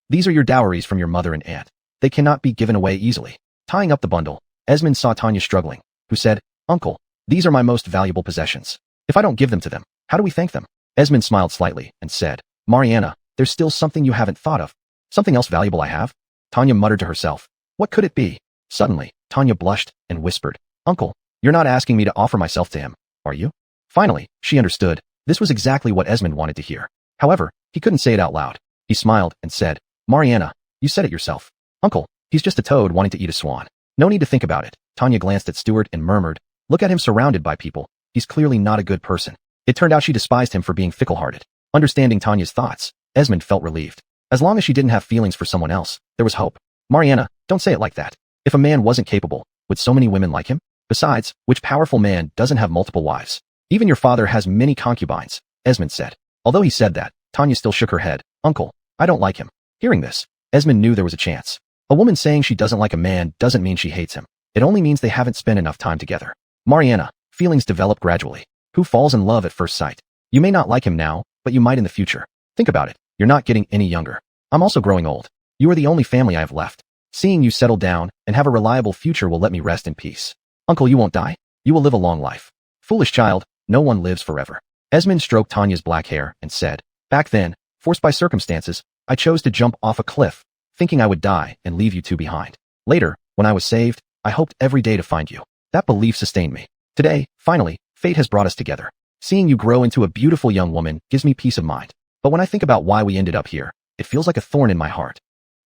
these are your dowries from your mother and aunt. They cannot be given away easily." Tying up the bundle, Esmond saw Tanya struggling, who said, "Uncle, these are my most valuable possessions. If I don't give them to them, how do we thank them?" Esmond smiled slightly and said, "Mariana, there's still something you haven't thought of." "Something else valuable I have?" Tanya muttered to herself. What could it be? Suddenly, Tanya blushed and whispered, "Uncle, you're not asking me to offer myself to him, are you?" Finally, she understood. This was exactly what Esmond wanted to hear. However, he couldn't say it out loud. He smiled and said, "Mariana, you said it yourself. Uncle, he's just a toad wanting to eat a swan. No need to think about it." Tanya glanced at Stuart and murmured, "Look at him surrounded by people. He's clearly not a good person." It turned out she despised him for being fickle-hearted. Understanding Tanya's thoughts, Esmond felt relieved. As long as she didn't have feelings for someone else, there was hope. "Mariana, don't say it like that. If a man wasn't capable, would so many women like him? Besides, which powerful man doesn't have multiple wives? Even your father has many concubines," Esmond said. Although he said that, Tanya still shook her head. "Uncle, I don't like him." Hearing this, Esmond knew there was a chance. A woman saying she doesn't like a man doesn't mean she hates him. It only means they haven't spent enough time together. "Mariana, feelings develop gradually. Who falls in love at first sight? You may not like him now, but you might in the future. Think about it. You're not getting any younger. I'm also growing old. You are the only family I have left. Seeing you settle down and have a reliable future will let me rest in peace. Uncle, you won't die. You will live a long life." "Foolish child, no one lives forever." Esmond stroked Tanya's black hair and said, "Back then, forced by circumstances, I chose to jump off a cliff, thinking I would die and leave you two behind. Later, when I was saved, I hoped every day to find you. That belief sustained me. Today, finally, fate has brought us together. Seeing you grow into a beautiful young woman gives me peace of mind. But when I think about why we ended up here, it feels like a thorn in my heart.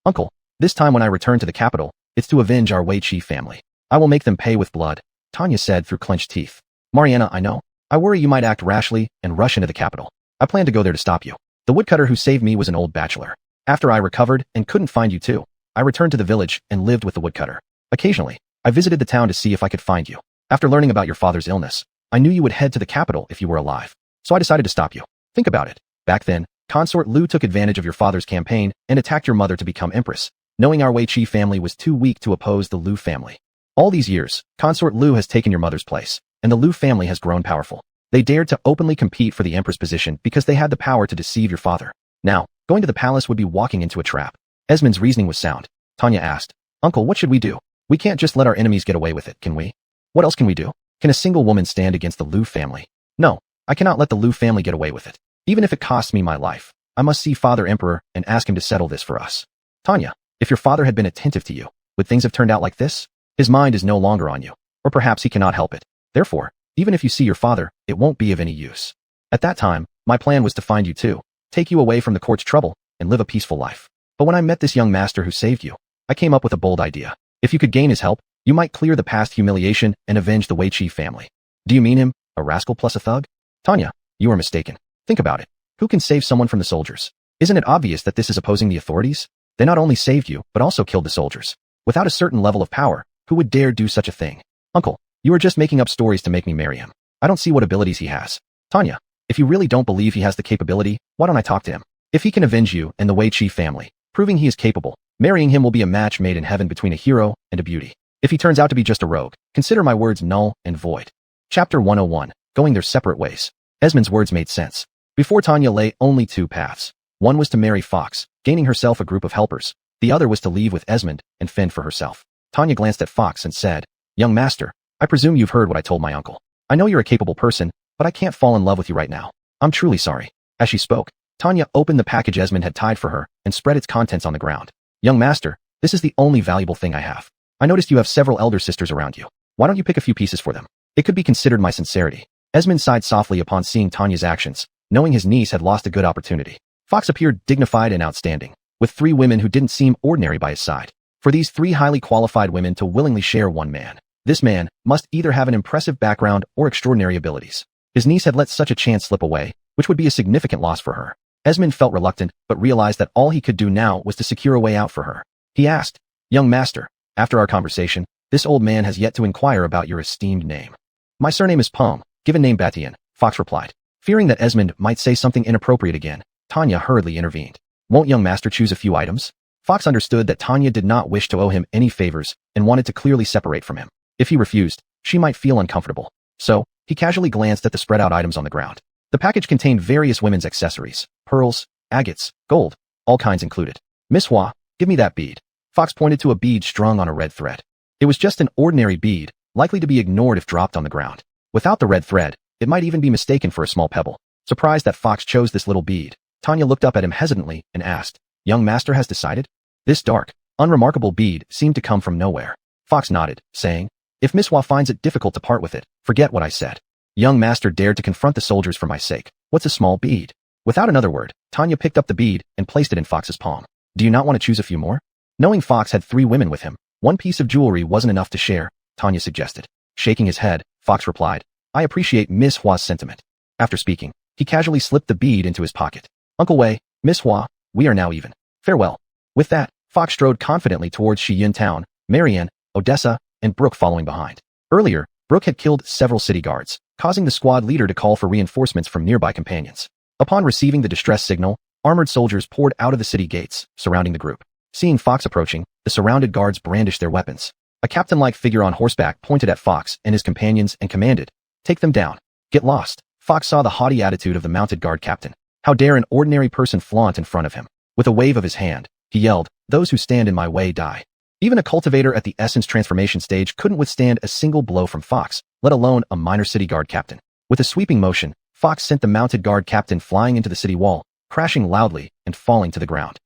Uncle, this time when I return to the capital, it's to avenge our Wei Chi family. I will make them pay with blood," Tanya said through clenched teeth. "Mariana, I know. I worry you might act rashly and rush into the capital. I plan to go there to stop you. The woodcutter who saved me was an old bachelor. After I recovered and couldn't find you too, I returned to the village and lived with the woodcutter. Occasionally, I visited the town to see if I could find you. After learning about your father's illness, I knew you would head to the capital if you were alive. So I decided to stop you. Think about it. Back then, Consort Lu took advantage of your father's campaign and attacked your mother to become empress, knowing our Wei Chi family was too weak to oppose the Lu family. All these years, Consort Lu has taken your mother's place, and the Lu family has grown powerful. They dared to openly compete for the empress position because they had the power to deceive your father. Now, going to the palace would be walking into a trap." Esmond's reasoning was sound. Tanya asked, "Uncle, what should we do? We can't just let our enemies get away with it, can we? What else can we do? Can a single woman stand against the Lu family? No, I cannot let the Lu family get away with it. Even if it costs me my life, I must see Father Emperor and ask him to settle this for us." "Tanya, if your father had been attentive to you, would things have turned out like this? His mind is no longer on you, or perhaps he cannot help it. Therefore, even if you see your father, it won't be of any use. At that time, my plan was to find you too, take you away from the court's trouble, and live a peaceful life. But when I met this young master who saved you, I came up with a bold idea. If you could gain his help, you might clear the past humiliation and avenge the Wei Chi family." "Do you mean him, a rascal plus a thug?" "Tanya, you are mistaken. Think about it. Who can save someone from the soldiers? Isn't it obvious that this is opposing the authorities? They not only saved you, but also killed the soldiers. Without a certain level of power, who would dare do such a thing? Uncle, you are just making up stories to make me marry him. I don't see what abilities he has." "Tanya, if you really don't believe he has the capability, why don't I talk to him? If he can avenge you and the Wei Chi family, proving he is capable, marrying him will be a match made in heaven between a hero and a beauty. If he turns out to be just a rogue, consider my words null and void." Chapter 101, Going Their Separate Ways. Esmond's words made sense. Before Tanya lay only two paths. One was to marry Fox, gaining herself a group of helpers, The other was to leave with Esmond and fend for herself. Tanya glanced at Fox and said, "Young master, I presume you've heard what I told my uncle. I know you're a capable person, but I can't fall in love with you right now. I'm truly sorry." As she spoke, Tanya opened the package Esmond had tied for her and spread its contents on the ground. "Young master, this is the only valuable thing I have. I noticed you have several elder sisters around you. Why don't you pick a few pieces for them? It could be considered my sincerity." Esmond sighed softly upon seeing Tanya's actions, knowing his niece had lost a good opportunity. Fox appeared dignified and outstanding, with 3 women who didn't seem ordinary by his side. For these 3 highly qualified women to willingly share one man, this man must either have an impressive background or extraordinary abilities. His niece had let such a chance slip away, which would be a significant loss for her. Esmond felt reluctant, but realized that all he could do now was to secure a way out for her. He asked, "Young master, after our conversation, this old man has yet to inquire about your esteemed name." "My surname is Poem, given name Batian," Fox replied. Fearing that Esmond might say something inappropriate again, Tanya hurriedly intervened. "Won't young master choose a few items?" Fox understood that Tanya did not wish to owe him any favors and wanted to clearly separate from him. If he refused, she might feel uncomfortable. So, he casually glanced at the spread out items on the ground. The package contained various women's accessories, pearls, agates, gold, all kinds included. "Miss Hua, give me that bead." Fox pointed to a bead strung on a red thread. It was just an ordinary bead, likely to be ignored if dropped on the ground. Without the red thread, it might even be mistaken for a small pebble. Surprised that Fox chose this little bead, Tanya looked up at him hesitantly and asked, "Young master has decided?" This dark, unremarkable bead seemed to come from nowhere. Fox nodded, saying, "If Miss Hua finds it difficult to part with it, forget what I said." Young master dared to confront the soldiers for my sake. What's a small bead? Without another word, Tanya picked up the bead and placed it in Fox's palm. "Do you not want to choose a few more?" Knowing Fox had 3 women with him, one piece of jewelry wasn't enough to share, Tanya suggested. Shaking his head, Fox replied, "I appreciate Miss Hua's sentiment." After speaking, he casually slipped the bead into his pocket. "Uncle Wei, Miss Hua, we are now even. Farewell." With that, Fox strode confidently towards Shiyun Town, Marianne, Odessa, and Brooke following behind. Earlier, Brooke had killed several city guards, causing the squad leader to call for reinforcements from nearby companions. Upon receiving the distress signal, armored soldiers poured out of the city gates, surrounding the group. Seeing Fox approaching, the surrounded guards brandished their weapons. A captain-like figure on horseback pointed at Fox and his companions and commanded, "Take them down. Get lost." Fox saw the haughty attitude of the mounted guard captain. How dare an ordinary person flaunt in front of him? With a wave of his hand, he yelled, "Those who stand in my way die." Even a cultivator at the essence transformation stage couldn't withstand a single blow from Fox, let alone a minor city guard captain. With a sweeping motion, Fox sent the mounted guard captain flying into the city wall, crashing loudly and falling to the ground.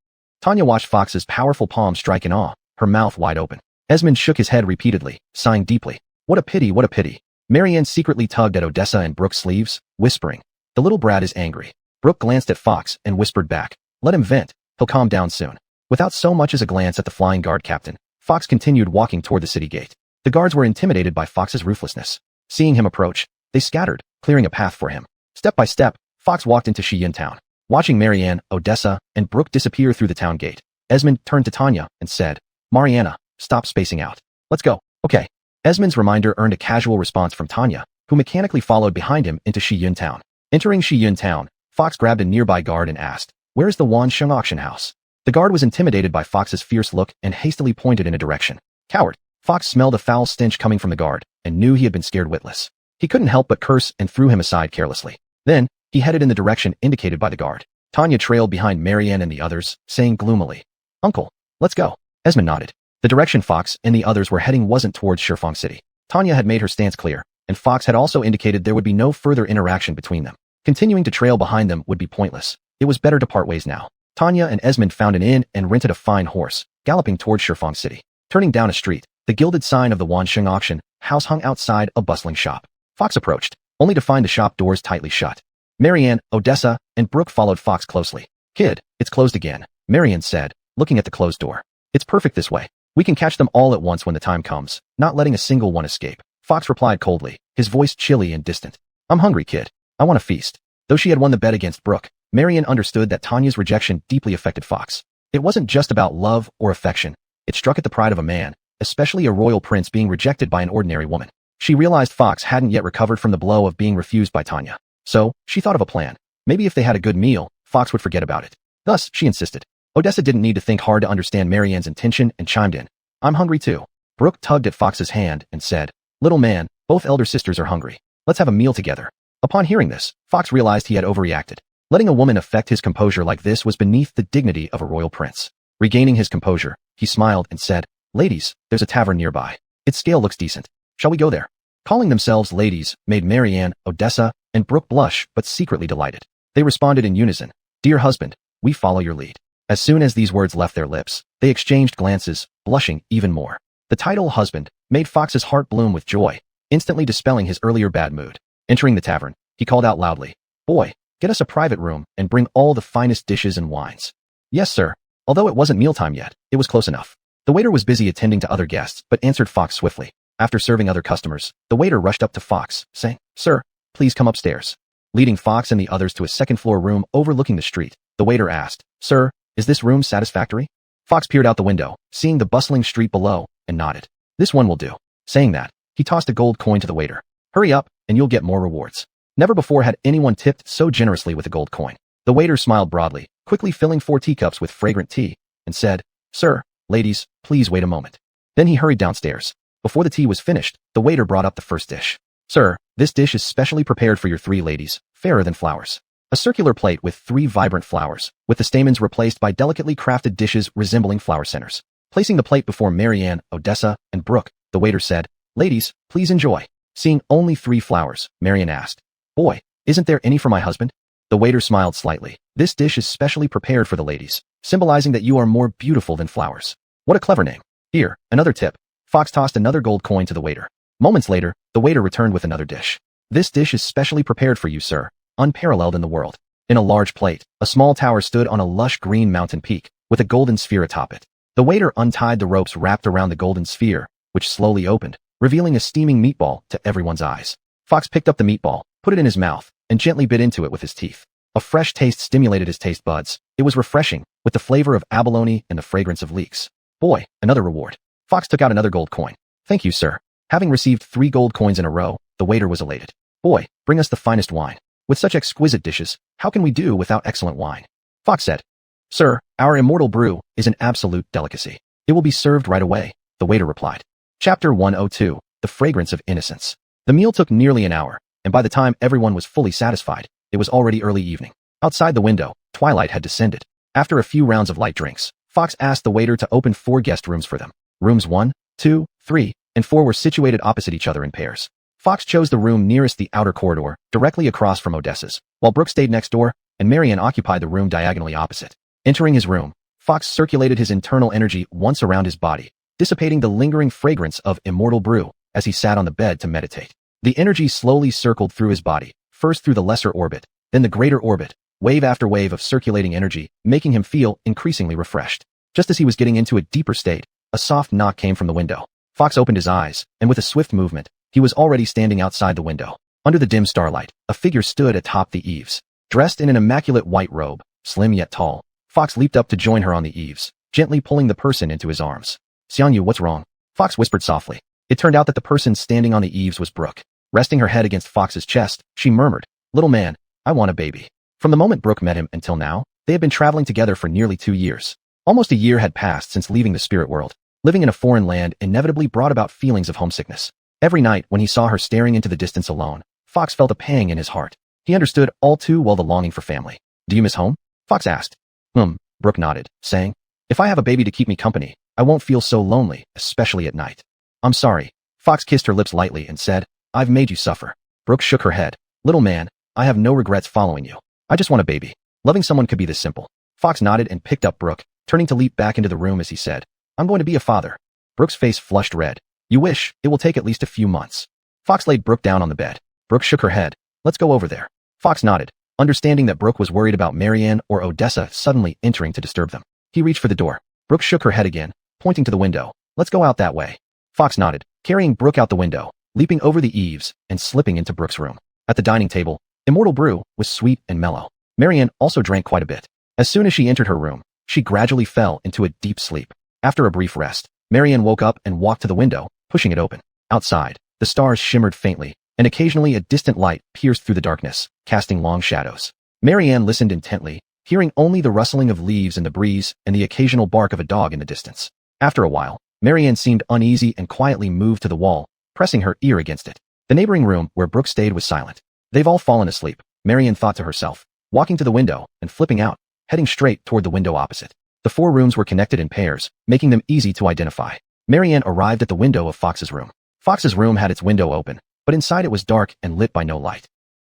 Tanya watched Fox's powerful palm strike in awe, her mouth wide open. Esmond shook his head repeatedly, sighing deeply. "What a pity, what a pity." Marianne secretly tugged at Odessa and Brooke's sleeves, whispering, "The little brat is angry." Brooke glanced at Fox and whispered back, "Let him vent, he'll calm down soon." Without so much as a glance at the flying guard captain, Fox continued walking toward the city gate. The guards were intimidated by Fox's ruthlessness. Seeing him approach, they scattered, clearing a path for him. Step by step, Fox walked into Shiyun Town. Watching Marianne, Odessa, and Brooke disappear through the town gate, Esmond turned to Tanya and said, "Mariana, stop spacing out. Let's go." "Okay." Esmond's reminder earned a casual response from Tanya, who mechanically followed behind him into Shiyun Town. Entering Shiyun Town, Fox grabbed a nearby guard and asked, "Where is the Wansheng auction house?" The guard was intimidated by Fox's fierce look and hastily pointed in a direction. "Coward." Fox smelled a foul stench coming from the guard and knew he had been scared witless. He couldn't help but curse and threw him aside carelessly. Then, he headed in the direction indicated by the guard. Tanya trailed behind Marianne and the others, saying gloomily, "Uncle, let's go." Esmond nodded. The direction Fox and the others were heading wasn't towards Shifeng City. Tanya had made her stance clear, and Fox had also indicated there would be no further interaction between them. Continuing to trail behind them would be pointless. It was better to part ways now. Tanya and Esmond found an inn and rented a fine horse, galloping towards Shifeng City. Turning down a street, the gilded sign of the Wansheng auction house hung outside a bustling shop. Fox approached, only to find the shop doors tightly shut. Marianne, Odessa, and Brooke followed Fox closely. "Kid, it's closed again," Marianne said, looking at the closed door. "It's perfect this way. We can catch them all at once when the time comes, not letting a single one escape." Fox replied coldly, his voice chilly and distant. "I'm hungry, kid. I want to feast." Though she had won the bet against Brooke, Marianne understood that Tanya's rejection deeply affected Fox. It wasn't just about love or affection. It struck at the pride of a man, especially a royal prince being rejected by an ordinary woman. She realized Fox hadn't yet recovered from the blow of being refused by Tanya. So, she thought of a plan. Maybe if they had a good meal, Fox would forget about it. Thus, she insisted. Odessa didn't need to think hard to understand Marianne's intention and chimed in. "I'm hungry too." Brooke tugged at Fox's hand and said, "Little man, both elder sisters are hungry. Let's have a meal together." Upon hearing this, Fox realized he had overreacted. Letting a woman affect his composure like this was beneath the dignity of a royal prince. Regaining his composure, he smiled and said, "Ladies, there's a tavern nearby. Its scale looks decent. Shall we go there?" Calling themselves ladies made Marianne, Odessa, and Brooke blush but secretly delighted. They responded in unison, "Dear husband, we follow your lead." As soon as these words left their lips, they exchanged glances, blushing even more. The title husband made Fox's heart bloom with joy, instantly dispelling his earlier bad mood. Entering the tavern, he called out loudly, "Boy, get us a private room and bring all the finest dishes and wines." "Yes, sir." Although it wasn't mealtime yet, it was close enough. The waiter was busy attending to other guests but answered Fox swiftly. After serving other customers, the waiter rushed up to Fox, saying, "Sir, please come upstairs." Leading Fox and the others to a second-floor room overlooking the street, the waiter asked, "Sir, is this room satisfactory?" Fox peered out the window, seeing the bustling street below, and nodded. "This one will do." Saying that, he tossed a gold coin to the waiter. "Hurry up, and you'll get more rewards." Never before had anyone tipped so generously with a gold coin. The waiter smiled broadly, quickly filling 4 teacups with fragrant tea, and said, "Sir, ladies, please wait a moment." Then he hurried downstairs. Before the tea was finished, the waiter brought up the first dish. "Sir, this dish is specially prepared for your 3 ladies, fairer than flowers." A circular plate with 3 vibrant flowers, with the stamens replaced by delicately crafted dishes resembling flower centers. Placing the plate before Marianne, Odessa, and Brooke, the waiter said, "Ladies, please enjoy." Seeing only 3 flowers, Marianne asked, "Boy, isn't there any for my husband?" The waiter smiled slightly. "This dish is specially prepared for the ladies, symbolizing that you are more beautiful than flowers." What a clever name. "Here, another tip." Fox tossed another gold coin to the waiter. Moments later, the waiter returned with another dish. "This dish is specially prepared for you, sir, unparalleled in the world." In a large plate, a small tower stood on a lush green mountain peak, with a golden sphere atop it. The waiter untied the ropes wrapped around the golden sphere, which slowly opened, revealing a steaming meatball to everyone's eyes. Fox picked up the meatball, put it in his mouth, and gently bit into it with his teeth. A fresh taste stimulated his taste buds. It was refreshing, with the flavor of abalone and the fragrance of leeks. "Boy, another reward." Fox took out another gold coin. "Thank you, sir." Having received 3 gold coins in a row, the waiter was elated. "Boy, bring us the finest wine. With such exquisite dishes, how can we do without excellent wine?" Fox said, "Sir, our immortal brew is an absolute delicacy. It will be served right away," the waiter replied. Chapter 102, The Fragrance of Innocence. The meal took nearly an hour, and by the time everyone was fully satisfied, it was already early evening. Outside the window, twilight had descended. After a few rounds of light drinks, Fox asked the waiter to open 4 guest rooms for them. Rooms 1, 2, 3, and 4 were situated opposite each other in pairs. Fox chose the room nearest the outer corridor, directly across from Odessa's, while Brooke stayed next door, and Marianne occupied the room diagonally opposite. Entering his room, Fox circulated his internal energy once around his body, dissipating the lingering fragrance of immortal brew as he sat on the bed to meditate. The energy slowly circled through his body, first through the lesser orbit, then the greater orbit, wave after wave of circulating energy, making him feel increasingly refreshed. Just as he was getting into a deeper state, a soft knock came from the window. Fox opened his eyes, and with a swift movement, he was already standing outside the window. Under the dim starlight, a figure stood atop the eaves. Dressed in an immaculate white robe, slim yet tall, Fox leaped up to join her on the eaves, gently pulling the person into his arms. "Xiangyu, what's wrong?" Fox whispered softly. It turned out that the person standing on the eaves was Brooke. Resting her head against Fox's chest, she murmured, "Little man, I want a baby." From the moment Brooke met him until now, they had been traveling together for nearly 2 years. Almost a year had passed since leaving the spirit world. Living in a foreign land inevitably brought about feelings of homesickness. Every night when he saw her staring into the distance alone, Fox felt a pang in his heart. He understood all too well the longing for family. "Do you miss home?" Fox asked. Brooke nodded, saying, "If I have a baby to keep me company, I won't feel so lonely, especially at night." "I'm sorry." Fox kissed her lips lightly and said, "I've made you suffer." Brooke shook her head. "Little man, I have no regrets following you. I just want a baby." Loving someone could be this simple. Fox nodded and picked up Brooke, turning to leap back into the room as he said, "I'm going to be a father." Brooke's face flushed red. "You wish, it will take at least a few months." Fox laid Brooke down on the bed. Brooke shook her head. "Let's go over there." Fox nodded, understanding that Brooke was worried about Marianne or Odessa suddenly entering to disturb them. He reached for the door. Brooke shook her head again, pointing to the window. "Let's go out that way." Fox nodded, carrying Brooke out the window, leaping over the eaves and slipping into Brooke's room. At the dining table, immortal brew was sweet and mellow. Marianne also drank quite a bit. As soon as she entered her room, she gradually fell into a deep sleep. After a brief rest, Marianne woke up and walked to the window, pushing it open. Outside, the stars shimmered faintly, and occasionally a distant light pierced through the darkness, casting long shadows. Marianne listened intently, hearing only the rustling of leaves in the breeze and the occasional bark of a dog in the distance. After a while, Marianne seemed uneasy and quietly moved to the wall, pressing her ear against it. The neighboring room where Brooke stayed was silent. "They've all fallen asleep," Marianne thought to herself, walking to the window and flipping out, heading straight toward the window opposite. The 4 rooms were connected in pairs, making them easy to identify. Marianne arrived at the window of Fox's room. Fox's room had its window open, but inside it was dark and lit by no light.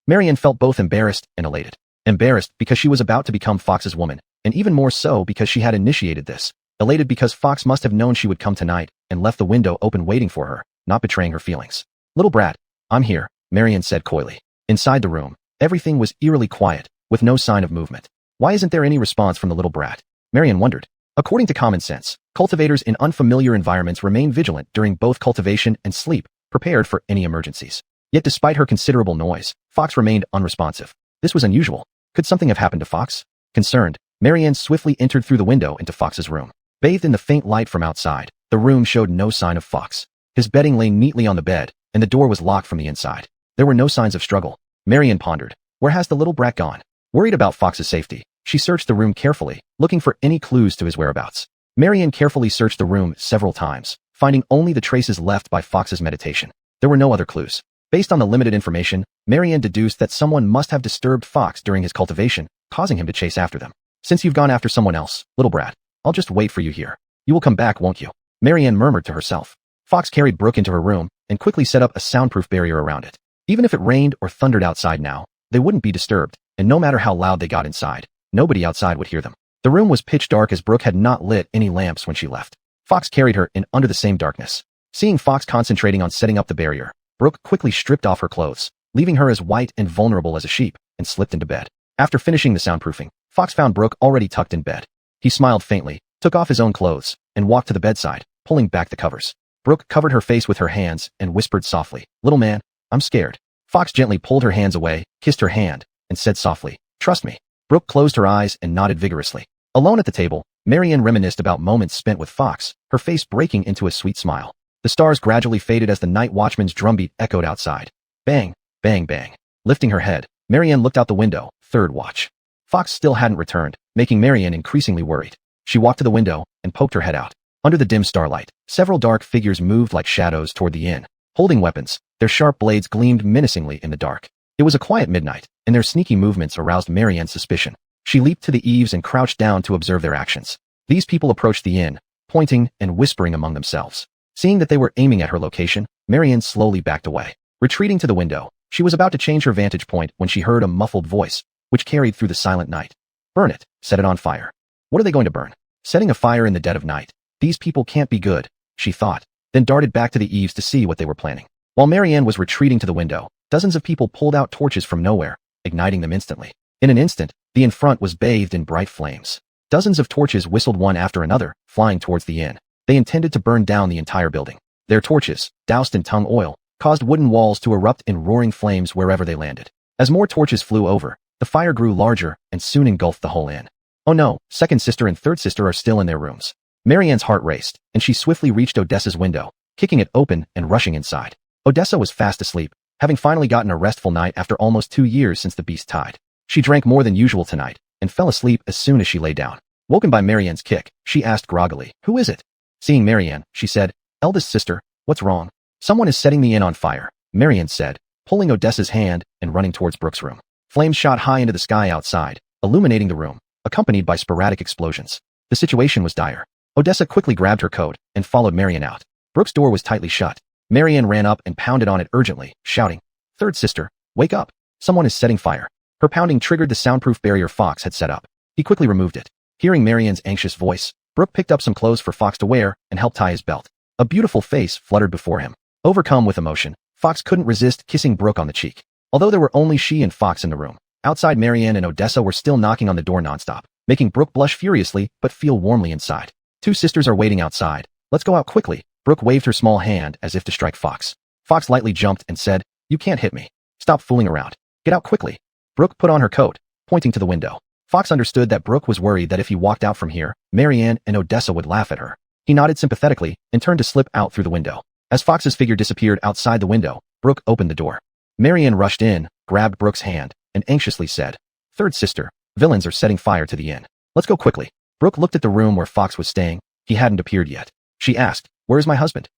Marianne felt both embarrassed and elated. Embarrassed because she was about to become Fox's woman, and even more so because she had initiated this. Elated because Fox must have known she would come tonight and left the window open waiting for her, not betraying her feelings. "Little brat, I'm here," Marianne said coyly. Inside the room, everything was eerily quiet, with no sign of movement. Why isn't there any response from the little brat? Marianne wondered. According to common sense, cultivators in unfamiliar environments remain vigilant during both cultivation and sleep, prepared for any emergencies. Yet despite her considerable noise, Fox remained unresponsive. This was unusual. Could something have happened to Fox? Concerned, Marianne swiftly entered through the window into Fox's room. Bathed in the faint light from outside, the room showed no sign of Fox. His bedding lay neatly on the bed, and the door was locked from the inside. There were no signs of struggle. Marianne pondered. Where has the little brat gone? Worried about Fox's safety, she searched the room carefully, looking for any clues to his whereabouts. Marianne carefully searched the room several times, finding only the traces left by Fox's meditation. There were no other clues. Based on the limited information, Marianne deduced that someone must have disturbed Fox during his cultivation, causing him to chase after them. "Since you've gone after someone else, little brat, I'll just wait for you here. You will come back, won't you?" Marianne murmured to herself. Fox carried Brooke into her room and quickly set up a soundproof barrier around it. Even if it rained or thundered outside now, they wouldn't be disturbed, and no matter how loud they got inside, nobody outside would hear them. The room was pitch dark as Brooke had not lit any lamps when she left. Fox carried her in under the same darkness. Seeing Fox concentrating on setting up the barrier, Brooke quickly stripped off her clothes, leaving her as white and vulnerable as a sheep, and slipped into bed. After finishing the soundproofing, Fox found Brooke already tucked in bed. He smiled faintly, took off his own clothes, and walked to the bedside, pulling back the covers. Brooke covered her face with her hands and whispered softly, "Little man, I'm scared." Fox gently pulled her hands away, kissed her hand, and said softly, "Trust me." Brooke closed her eyes and nodded vigorously. Alone at the table, Marianne reminisced about moments spent with Fox, her face breaking into a sweet smile. The stars gradually faded as the night watchman's drumbeat echoed outside. Bang, bang, bang. Lifting her head, Marianne looked out the window, third watch. Fox still hadn't returned, making Marianne increasingly worried. She walked to the window and poked her head out. Under the dim starlight, several dark figures moved like shadows toward the inn. Holding weapons, their sharp blades gleamed menacingly in the dark. It was a quiet midnight, and their sneaky movements aroused Marianne's suspicion. She leaped to the eaves and crouched down to observe their actions. These people approached the inn, pointing and whispering among themselves. Seeing that they were aiming at her location, Marianne slowly backed away. Retreating to the window, she was about to change her vantage point when she heard a muffled voice, which carried through the silent night. "Burn it, set it on fire." What are they going to burn? Setting a fire in the dead of night. These people can't be good, she thought, then darted back to the eaves to see what they were planning. While Marianne was retreating to the window, dozens of people pulled out torches from nowhere, igniting them instantly. In an instant, the in front was bathed in bright flames. Dozens of torches whistled one after another, flying towards the inn. They intended to burn down the entire building. Their torches, doused in tung oil, caused wooden walls to erupt in roaring flames wherever they landed. As more torches flew over, the fire grew larger and soon engulfed the whole inn. Oh no, second sister and third sister are still in their rooms. Marianne's heart raced, and she swiftly reached Odessa's window, kicking it open and rushing inside. Odessa was fast asleep, having finally gotten a restful night after almost 2 years since the beast tied. She drank more than usual tonight, and fell asleep as soon as she lay down. Woken by Marianne's kick, she asked groggily, "Who is it?" Seeing Marianne, she said, "Eldest sister, what's wrong?" "Someone is setting the inn on fire," Marianne said, pulling Odessa's hand and running towards Brooke's room. Flames shot high into the sky outside, illuminating the room, accompanied by sporadic explosions. The situation was dire. Odessa quickly grabbed her coat and followed Marianne out. Brooke's door was tightly shut. Marianne ran up and pounded on it urgently, shouting, "Third sister, wake up. Someone is setting fire." Her pounding triggered the soundproof barrier Fox had set up. He quickly removed it. Hearing Marianne's anxious voice, Brooke picked up some clothes for Fox to wear and helped tie his belt. A beautiful face fluttered before him. Overcome with emotion, Fox couldn't resist kissing Brooke on the cheek. Although there were only she and Fox in the room, outside Marianne and Odessa were still knocking on the door nonstop, making Brooke blush furiously but feel warmly inside. "Two sisters are waiting outside. Let's go out quickly." Brooke waved her small hand as if to strike Fox. Fox lightly jumped and said, "You can't hit me. Stop fooling around. Get out quickly." Brooke put on her coat, pointing to the window. Fox understood that Brooke was worried that if he walked out from here, Marianne and Odessa would laugh at her. He nodded sympathetically and turned to slip out through the window. As Fox's figure disappeared outside the window, Brooke opened the door. Marianne rushed in, grabbed Brooke's hand, and anxiously said, "Third sister, villains are setting fire to the inn. Let's go quickly." Brooke looked at the room where Fox was staying. He hadn't appeared yet. She asked, "Where is my husband?"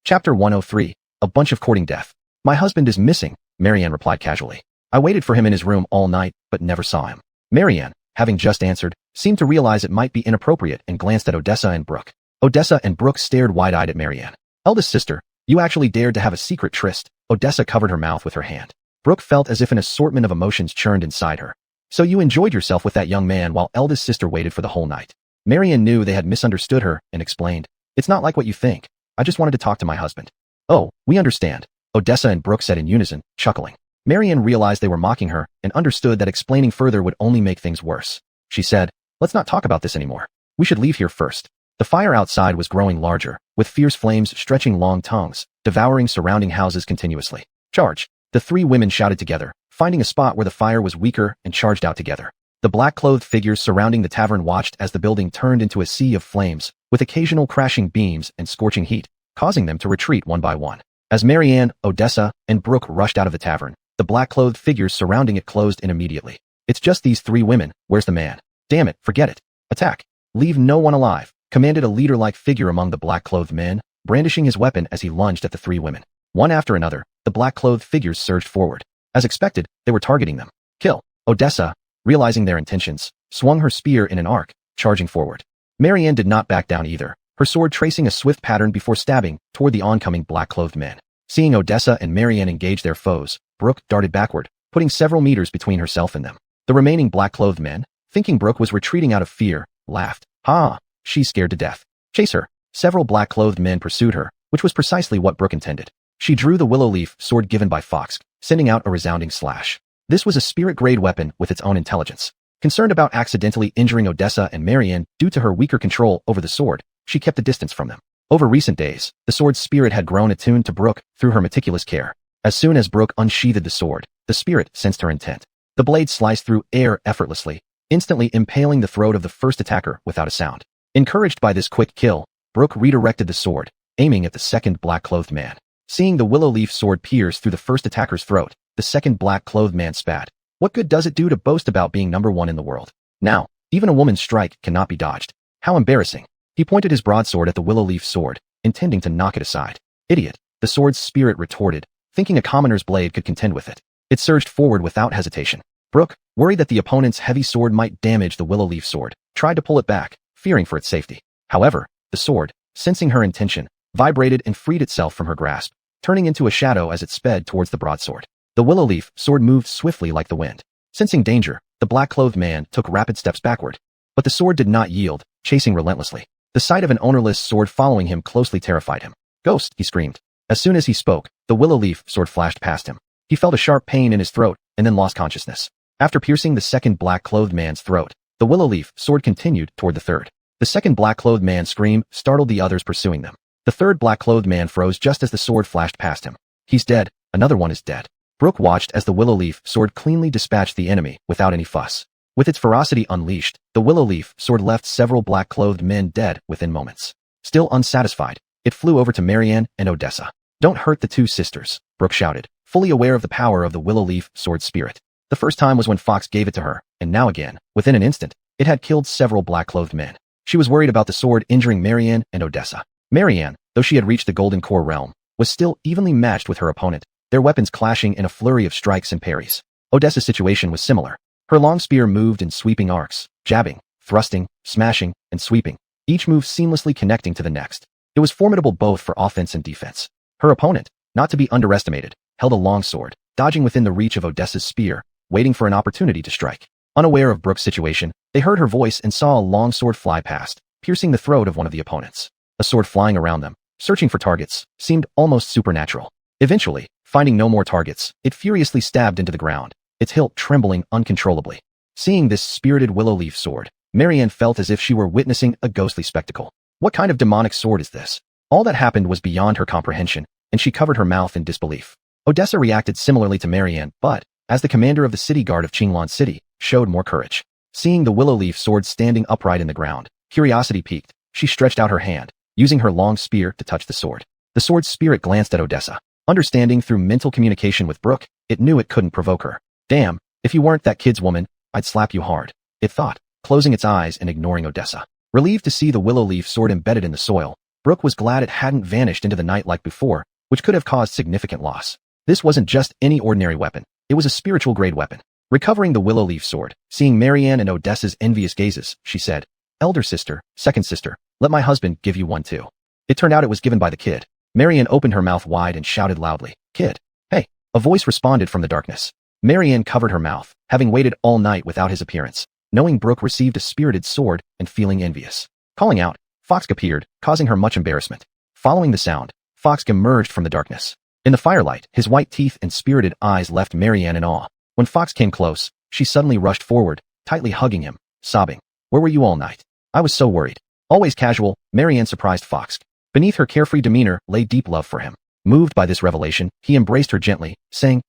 Chapter 103, A Bunch of Courting Death. "My husband is missing," Marianne replied casually. "I waited for him in his room all night, but never saw him." "Marianne, having just answered, seemed to realize it might be inappropriate and glanced at Odessa and Brooke. Odessa and Brooke stared wide-eyed at Marianne. Eldest sister, you actually dared to have a secret tryst. Odessa covered her mouth with her hand. Brooke felt as if an assortment of emotions churned inside her. So you enjoyed yourself with that young man while eldest sister waited for the whole night. Marianne knew they had misunderstood her and explained, it's not like what you think. I just wanted to talk to my husband. Oh, we understand, Odessa and Brooke said in unison, chuckling. Marianne realized they were mocking her and understood that explaining further would only make things worse. She said, let's not talk about this anymore. We should leave here first. The fire outside was growing larger, with fierce flames stretching long tongues, devouring surrounding houses continuously. Charge! The three women shouted together, finding a spot where the fire was weaker and charged out together. The black-clothed figures surrounding the tavern watched as the building turned into a sea of flames, with occasional crashing beams and scorching heat, causing them to retreat one by one. As Marianne, Odessa, and Brooke rushed out of the tavern, the black-clothed figures surrounding it closed in immediately. It's just these three women, where's the man? Damn it, forget it. Attack. Leave no one alive, commanded a leader-like figure among the black-clothed men, brandishing his weapon as he lunged at the three women. One after another, the black-clothed figures surged forward. As expected, they were targeting them. Kill. Odessa, realizing their intentions, swung her spear in an arc, charging forward. Marianne did not back down either, her sword tracing a swift pattern before stabbing toward the oncoming black-clothed men. Seeing Odessa and Marianne engage their foes, Brooke darted backward, putting several meters between herself and them. The remaining black-clothed men, thinking Brooke was retreating out of fear, laughed. Ha! She's scared to death. Chase her. Several black-clothed men pursued her, which was precisely what Brooke intended. She drew the willow leaf sword given by Fox, sending out a resounding slash. This was a spirit-grade weapon with its own intelligence. Concerned about accidentally injuring Odessa and Marianne due to her weaker control over the sword, she kept a distance from them. Over recent days, the sword's spirit had grown attuned to Brooke through her meticulous care. As soon as Brooke unsheathed the sword, the spirit sensed her intent. The blade sliced through air effortlessly, instantly impaling the throat of the first attacker without a sound. Encouraged by this quick kill, Brooke redirected the sword, aiming at the second black-clothed man. Seeing the willow leaf sword pierce through the first attacker's throat, the second black-clothed man spat. What good does it do to boast about being number one in the world? Now, even a woman's strike cannot be dodged. How embarrassing. He pointed his broadsword at the willow leaf sword, intending to knock it aside. Idiot. The sword's spirit retorted, thinking a commoner's blade could contend with it. It surged forward without hesitation. Brooke, worried that the opponent's heavy sword might damage the willow leaf sword, tried to pull it back, fearing for its safety. However, the sword, sensing her intention, vibrated and freed itself from her grasp, turning into a shadow as it sped towards the broadsword. The willow leaf sword moved swiftly like the wind. Sensing danger, the black-clothed man took rapid steps backward. But the sword did not yield, chasing relentlessly. The sight of an ownerless sword following him closely terrified him. Ghost, he screamed. As soon as he spoke, the willow leaf sword flashed past him. He felt a sharp pain in his throat and then lost consciousness. After piercing the second black-clothed man's throat, the willow leaf sword continued toward the third. The second black-clothed man's scream startled the others pursuing them. The third black-clothed man froze just as the sword flashed past him. He's dead. Another one is dead. Brooke watched as the willow leaf sword cleanly dispatched the enemy without any fuss. With its ferocity unleashed, the willow leaf sword left several black-clothed men dead within moments. Still unsatisfied, it flew over to Marianne and Odessa. Don't hurt the two sisters, Brooke shouted, fully aware of the power of the willow leaf sword's spirit. The first time was when Fox gave it to her, and now again, within an instant, it had killed several black-clothed men. She was worried about the sword injuring Marianne and Odessa. Marianne, though she had reached the Golden Core realm, was still evenly matched with her opponent, their weapons clashing in a flurry of strikes and parries. Odessa's situation was similar. Her long spear moved in sweeping arcs, jabbing, thrusting, smashing, and sweeping, each move seamlessly connecting to the next. It was formidable both for offense and defense. Her opponent, not to be underestimated, held a long sword, dodging within the reach of Odessa's spear, waiting for an opportunity to strike. Unaware of Brooke's situation, they heard her voice and saw a long sword fly past, piercing the throat of one of the opponents. A sword flying around them, searching for targets, seemed almost supernatural. Eventually, finding no more targets, it furiously stabbed into the ground, its hilt trembling uncontrollably. Seeing this spirited willow leaf sword, Marianne felt as if she were witnessing a ghostly spectacle. What kind of demonic sword is this? All that happened was beyond her comprehension, and she covered her mouth in disbelief. Odessa reacted similarly to Marianne, but, as the commander of the city guard of Qinglan City, showed more courage. Seeing the willow leaf sword standing upright in the ground, curiosity piqued. She stretched out her hand, using her long spear to touch the sword. The sword's spirit glanced at Odessa. Understanding through mental communication with Brooke, it knew it couldn't provoke her. Damn, if you weren't that kid's woman, I'd slap you hard, it thought, closing its eyes and ignoring Odessa. Relieved to see the willow leaf sword embedded in the soil, Brooke was glad it hadn't vanished into the night like before, which could have caused significant loss. This wasn't just any ordinary weapon. It was a spiritual-grade weapon. Recovering the willow leaf sword, seeing Marianne and Odessa's envious gazes, she said, "Elder sister, second sister, let my husband give you one too." It turned out it was given by the kid. Marianne opened her mouth wide and shouted loudly, "Kid, hey!" A voice responded from the darkness. Marianne covered her mouth, having waited all night without his appearance, knowing Brooke received a spirited sword and feeling envious. Calling out, Fox appeared, causing her much embarrassment. Following the sound, Fox emerged from the darkness. In the firelight, his white teeth and spirited eyes left Marianne in awe. When Fox came close, she suddenly rushed forward, tightly hugging him, sobbing, "Where were you all night? I was so worried." Always casual, Marianne surprised Fox. Beneath her carefree demeanor lay deep love for him. Moved by this revelation, he embraced her gently, saying,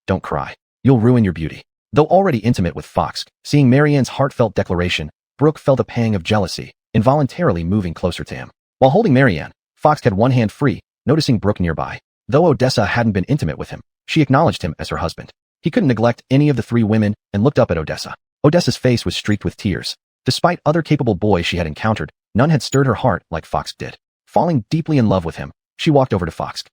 "Don't cry. You'll ruin your beauty." Though already intimate with Fox, seeing Marianne's heartfelt declaration, Brooke felt a pang of jealousy, involuntarily moving closer to him. While holding Marianne, Fox had one hand free, noticing Brooke nearby. Though Odessa hadn't been intimate with him, she acknowledged him as her husband. He couldn't neglect any of the three women and looked up at Odessa. Odessa's face was streaked with tears. Despite other capable boys she had encountered, none had stirred her heart like Fox did. Falling deeply in love with him, she walked over to Fox.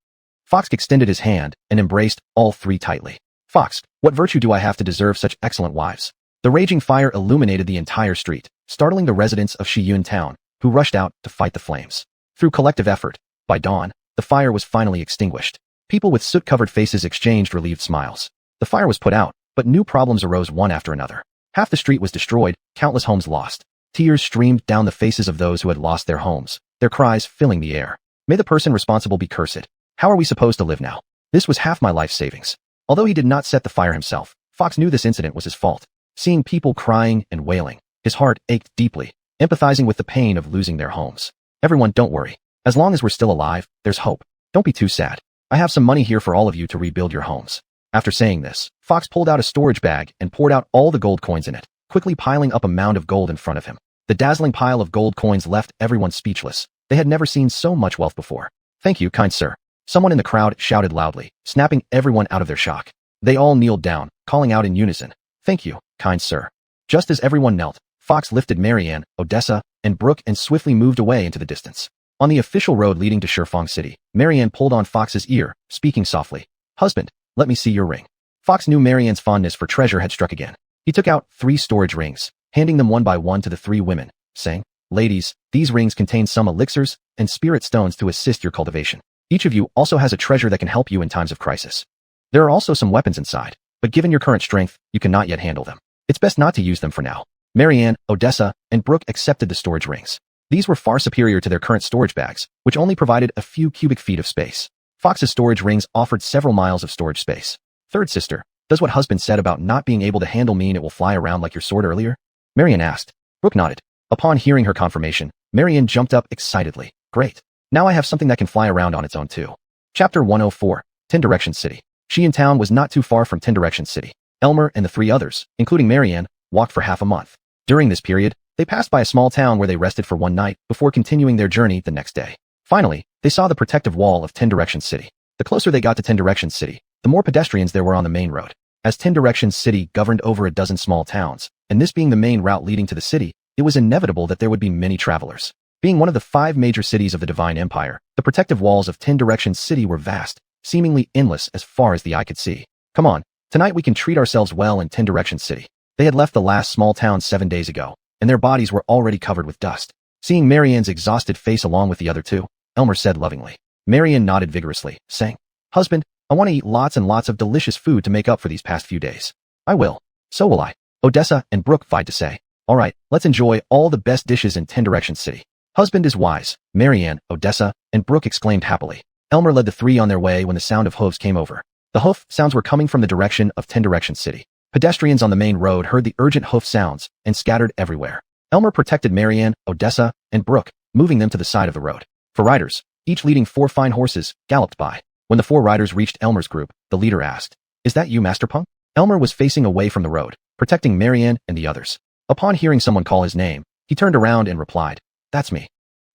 Fox extended his hand and embraced all three tightly. "Fox, what virtue do I have to deserve such excellent wives?" The raging fire illuminated the entire street, startling the residents of Shiyun town, who rushed out to fight the flames. Through collective effort, by dawn, the fire was finally extinguished. People with soot-covered faces exchanged relieved smiles. The fire was put out, but new problems arose one after another. Half the street was destroyed, countless homes lost. Tears streamed down the faces of those who had lost their homes, their cries filling the air. "May the person responsible be cursed. How are we supposed to live now? This was half my life savings." Although he did not set the fire himself, Fox knew this incident was his fault. Seeing people crying and wailing, his heart ached deeply, empathizing with the pain of losing their homes. "Everyone, don't worry. As long as we're still alive, there's hope. Don't be too sad. I have some money here for all of you to rebuild your homes." After saying this, Fox pulled out a storage bag and poured out all the gold coins in it, quickly piling up a mound of gold in front of him. The dazzling pile of gold coins left everyone speechless. They had never seen so much wealth before. "Thank you, kind sir." Someone in the crowd shouted loudly, snapping everyone out of their shock. They all kneeled down, calling out in unison, "Thank you, kind sir." Just as everyone knelt, Fox lifted Marianne, Odessa, and Brooke and swiftly moved away into the distance. On the official road leading to Shifeng City, Marianne pulled on Fox's ear, speaking softly, "Husband, let me see your ring." Fox knew Marianne's fondness for treasure had struck again. He took out 3 storage rings, handing them one by one to the 3 women, saying, "Ladies, these rings contain some elixirs and spirit stones to assist your cultivation. Each of you also has a treasure that can help you in times of crisis. There are also some weapons inside, but given your current strength, you cannot yet handle them. It's best not to use them for now." Marianne, Odessa, and Brooke accepted the storage rings. These were far superior to their current storage bags, which only provided a few cubic feet of space. Fox's storage rings offered several miles of storage space. "Third sister, does what husband said about not being able to handle mean it will fly around like your sword earlier?" Marianne asked. Brooke nodded. Upon hearing her confirmation, Marianne jumped up excitedly. "Great. Now I have something that can fly around on its own too." Chapter 104, 10 Direction City. Xian Town was not too far from 10 Direction City. Elmer and the 3 others, including Marianne, walked for half a month. During this period, they passed by a small town where they rested for one night before continuing their journey the next day. Finally, they saw the protective wall of 10 Direction City. The closer they got to 10 Direction City, the more pedestrians there were on the main road. As 10 Direction City governed over a dozen small towns, and this being the main route leading to the city, it was inevitable that there would be many travelers. Being one of the 5 major cities of the Divine Empire, the protective walls of 10 Direction City were vast, seemingly endless as far as the eye could see. "Come on, tonight we can treat ourselves well in 10 Direction City." They had left the last small town 7 days ago, and their bodies were already covered with dust. Seeing Marianne's exhausted face along with the other 2, Elmer said lovingly. Marianne nodded vigorously, saying, "Husband, I want to eat lots and lots of delicious food to make up for these past few days." "I will. So will I." Odessa and Brooke vied to say. "All right, let's enjoy all the best dishes in 10 Direction City." "Husband is wise," Marianne, Odessa, and Brooke exclaimed happily. Elmer led the 3 on their way when the sound of hooves came over. The hoof sounds were coming from the direction of 10 Direction City. Pedestrians on the main road heard the urgent hoof sounds and scattered everywhere. Elmer protected Marianne, Odessa, and Brooke, moving them to the side of the road. 4 riders, each leading 4 fine horses, galloped by. When the 4 riders reached Elmer's group, the leader asked, "Is that you, Master Punk?" Elmer was facing away from the road, protecting Marianne and the others. Upon hearing someone call his name, he turned around and replied, "That's me.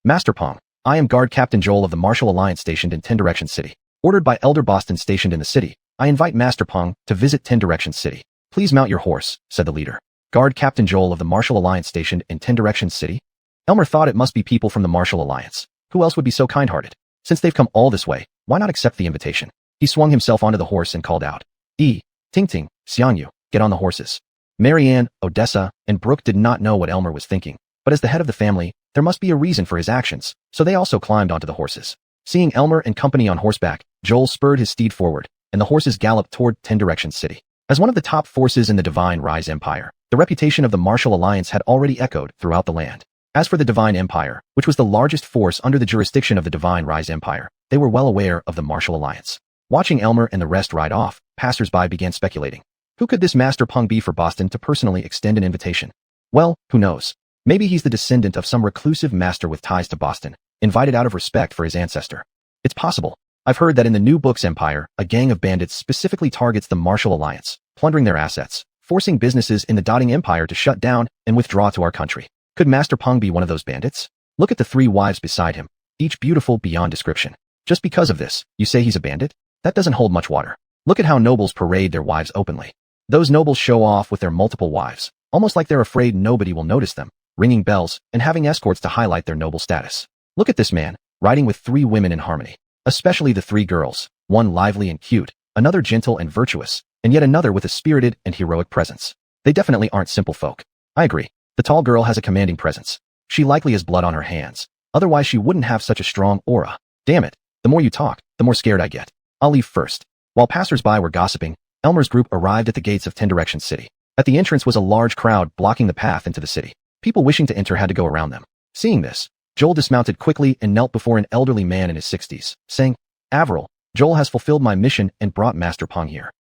Master Pong, I am Guard Captain Joel of the Martial Alliance stationed in 10 Direction City. Ordered by Elder Boston stationed in the city, I invite Master Pong to visit 10 Direction City. Please mount your horse," said the leader. Guard Captain Joel of the Martial Alliance stationed in 10 Direction City? Elmer thought it must be people from the Martial Alliance. Who else would be so kind-hearted? Since they've come all this way, why not accept the invitation? He swung himself onto the horse and called out, "Ting Ting, Xianyu, get on the horses. Marianne, Odessa, and Brooke did not know what Elmer was thinking, but as the head of the family, there must be a reason for his actions, so they also climbed onto the horses. Seeing Elmer and company on horseback, Joel spurred his steed forward, and the horses galloped toward 10 Directions City. As one of the top forces in the Divine Rise Empire, the reputation of the Martial Alliance had already echoed throughout the land. As for the Divine Empire, which was the largest force under the jurisdiction of the Divine Rise Empire, they were well aware of the Martial Alliance. Watching Elmer and the rest ride off, passers-by began speculating. Who could this Master Pung be for Boston to personally extend an invitation? Well, who knows? Maybe he's the descendant of some reclusive master with ties to Boston, invited out of respect for his ancestor. It's possible. I've heard that in the New Books Empire, a gang of bandits specifically targets the Martial Alliance, plundering their assets, forcing businesses in the Dotting Empire to shut down and withdraw to our country. Could Master Pung be one of those bandits? Look at the 3 wives beside him, each beautiful beyond description. Just because of this, you say he's a bandit? That doesn't hold much water. Look at how nobles parade their wives openly. Those nobles show off with their multiple wives, almost like they're afraid nobody will notice them, ringing bells and having escorts to highlight their noble status. Look at this man, riding with 3 women in harmony, especially the 3 girls, one lively and cute, another gentle and virtuous, and yet another with a spirited and heroic presence. They definitely aren't simple folk. I agree. The tall girl has a commanding presence. She likely has blood on her hands. Otherwise she wouldn't have such a strong aura. Damn it. The more you talk, the more scared I get. I'll leave first. While passers-by were gossiping, Elmer's group arrived at the gates of 10 Directions City. At the entrance was a large crowd blocking the path into the city. People wishing to enter had to go around them. Seeing this, Joel dismounted quickly and knelt before an elderly man in his 60s, saying, Avril, Joel has fulfilled my mission and brought Master Pung here.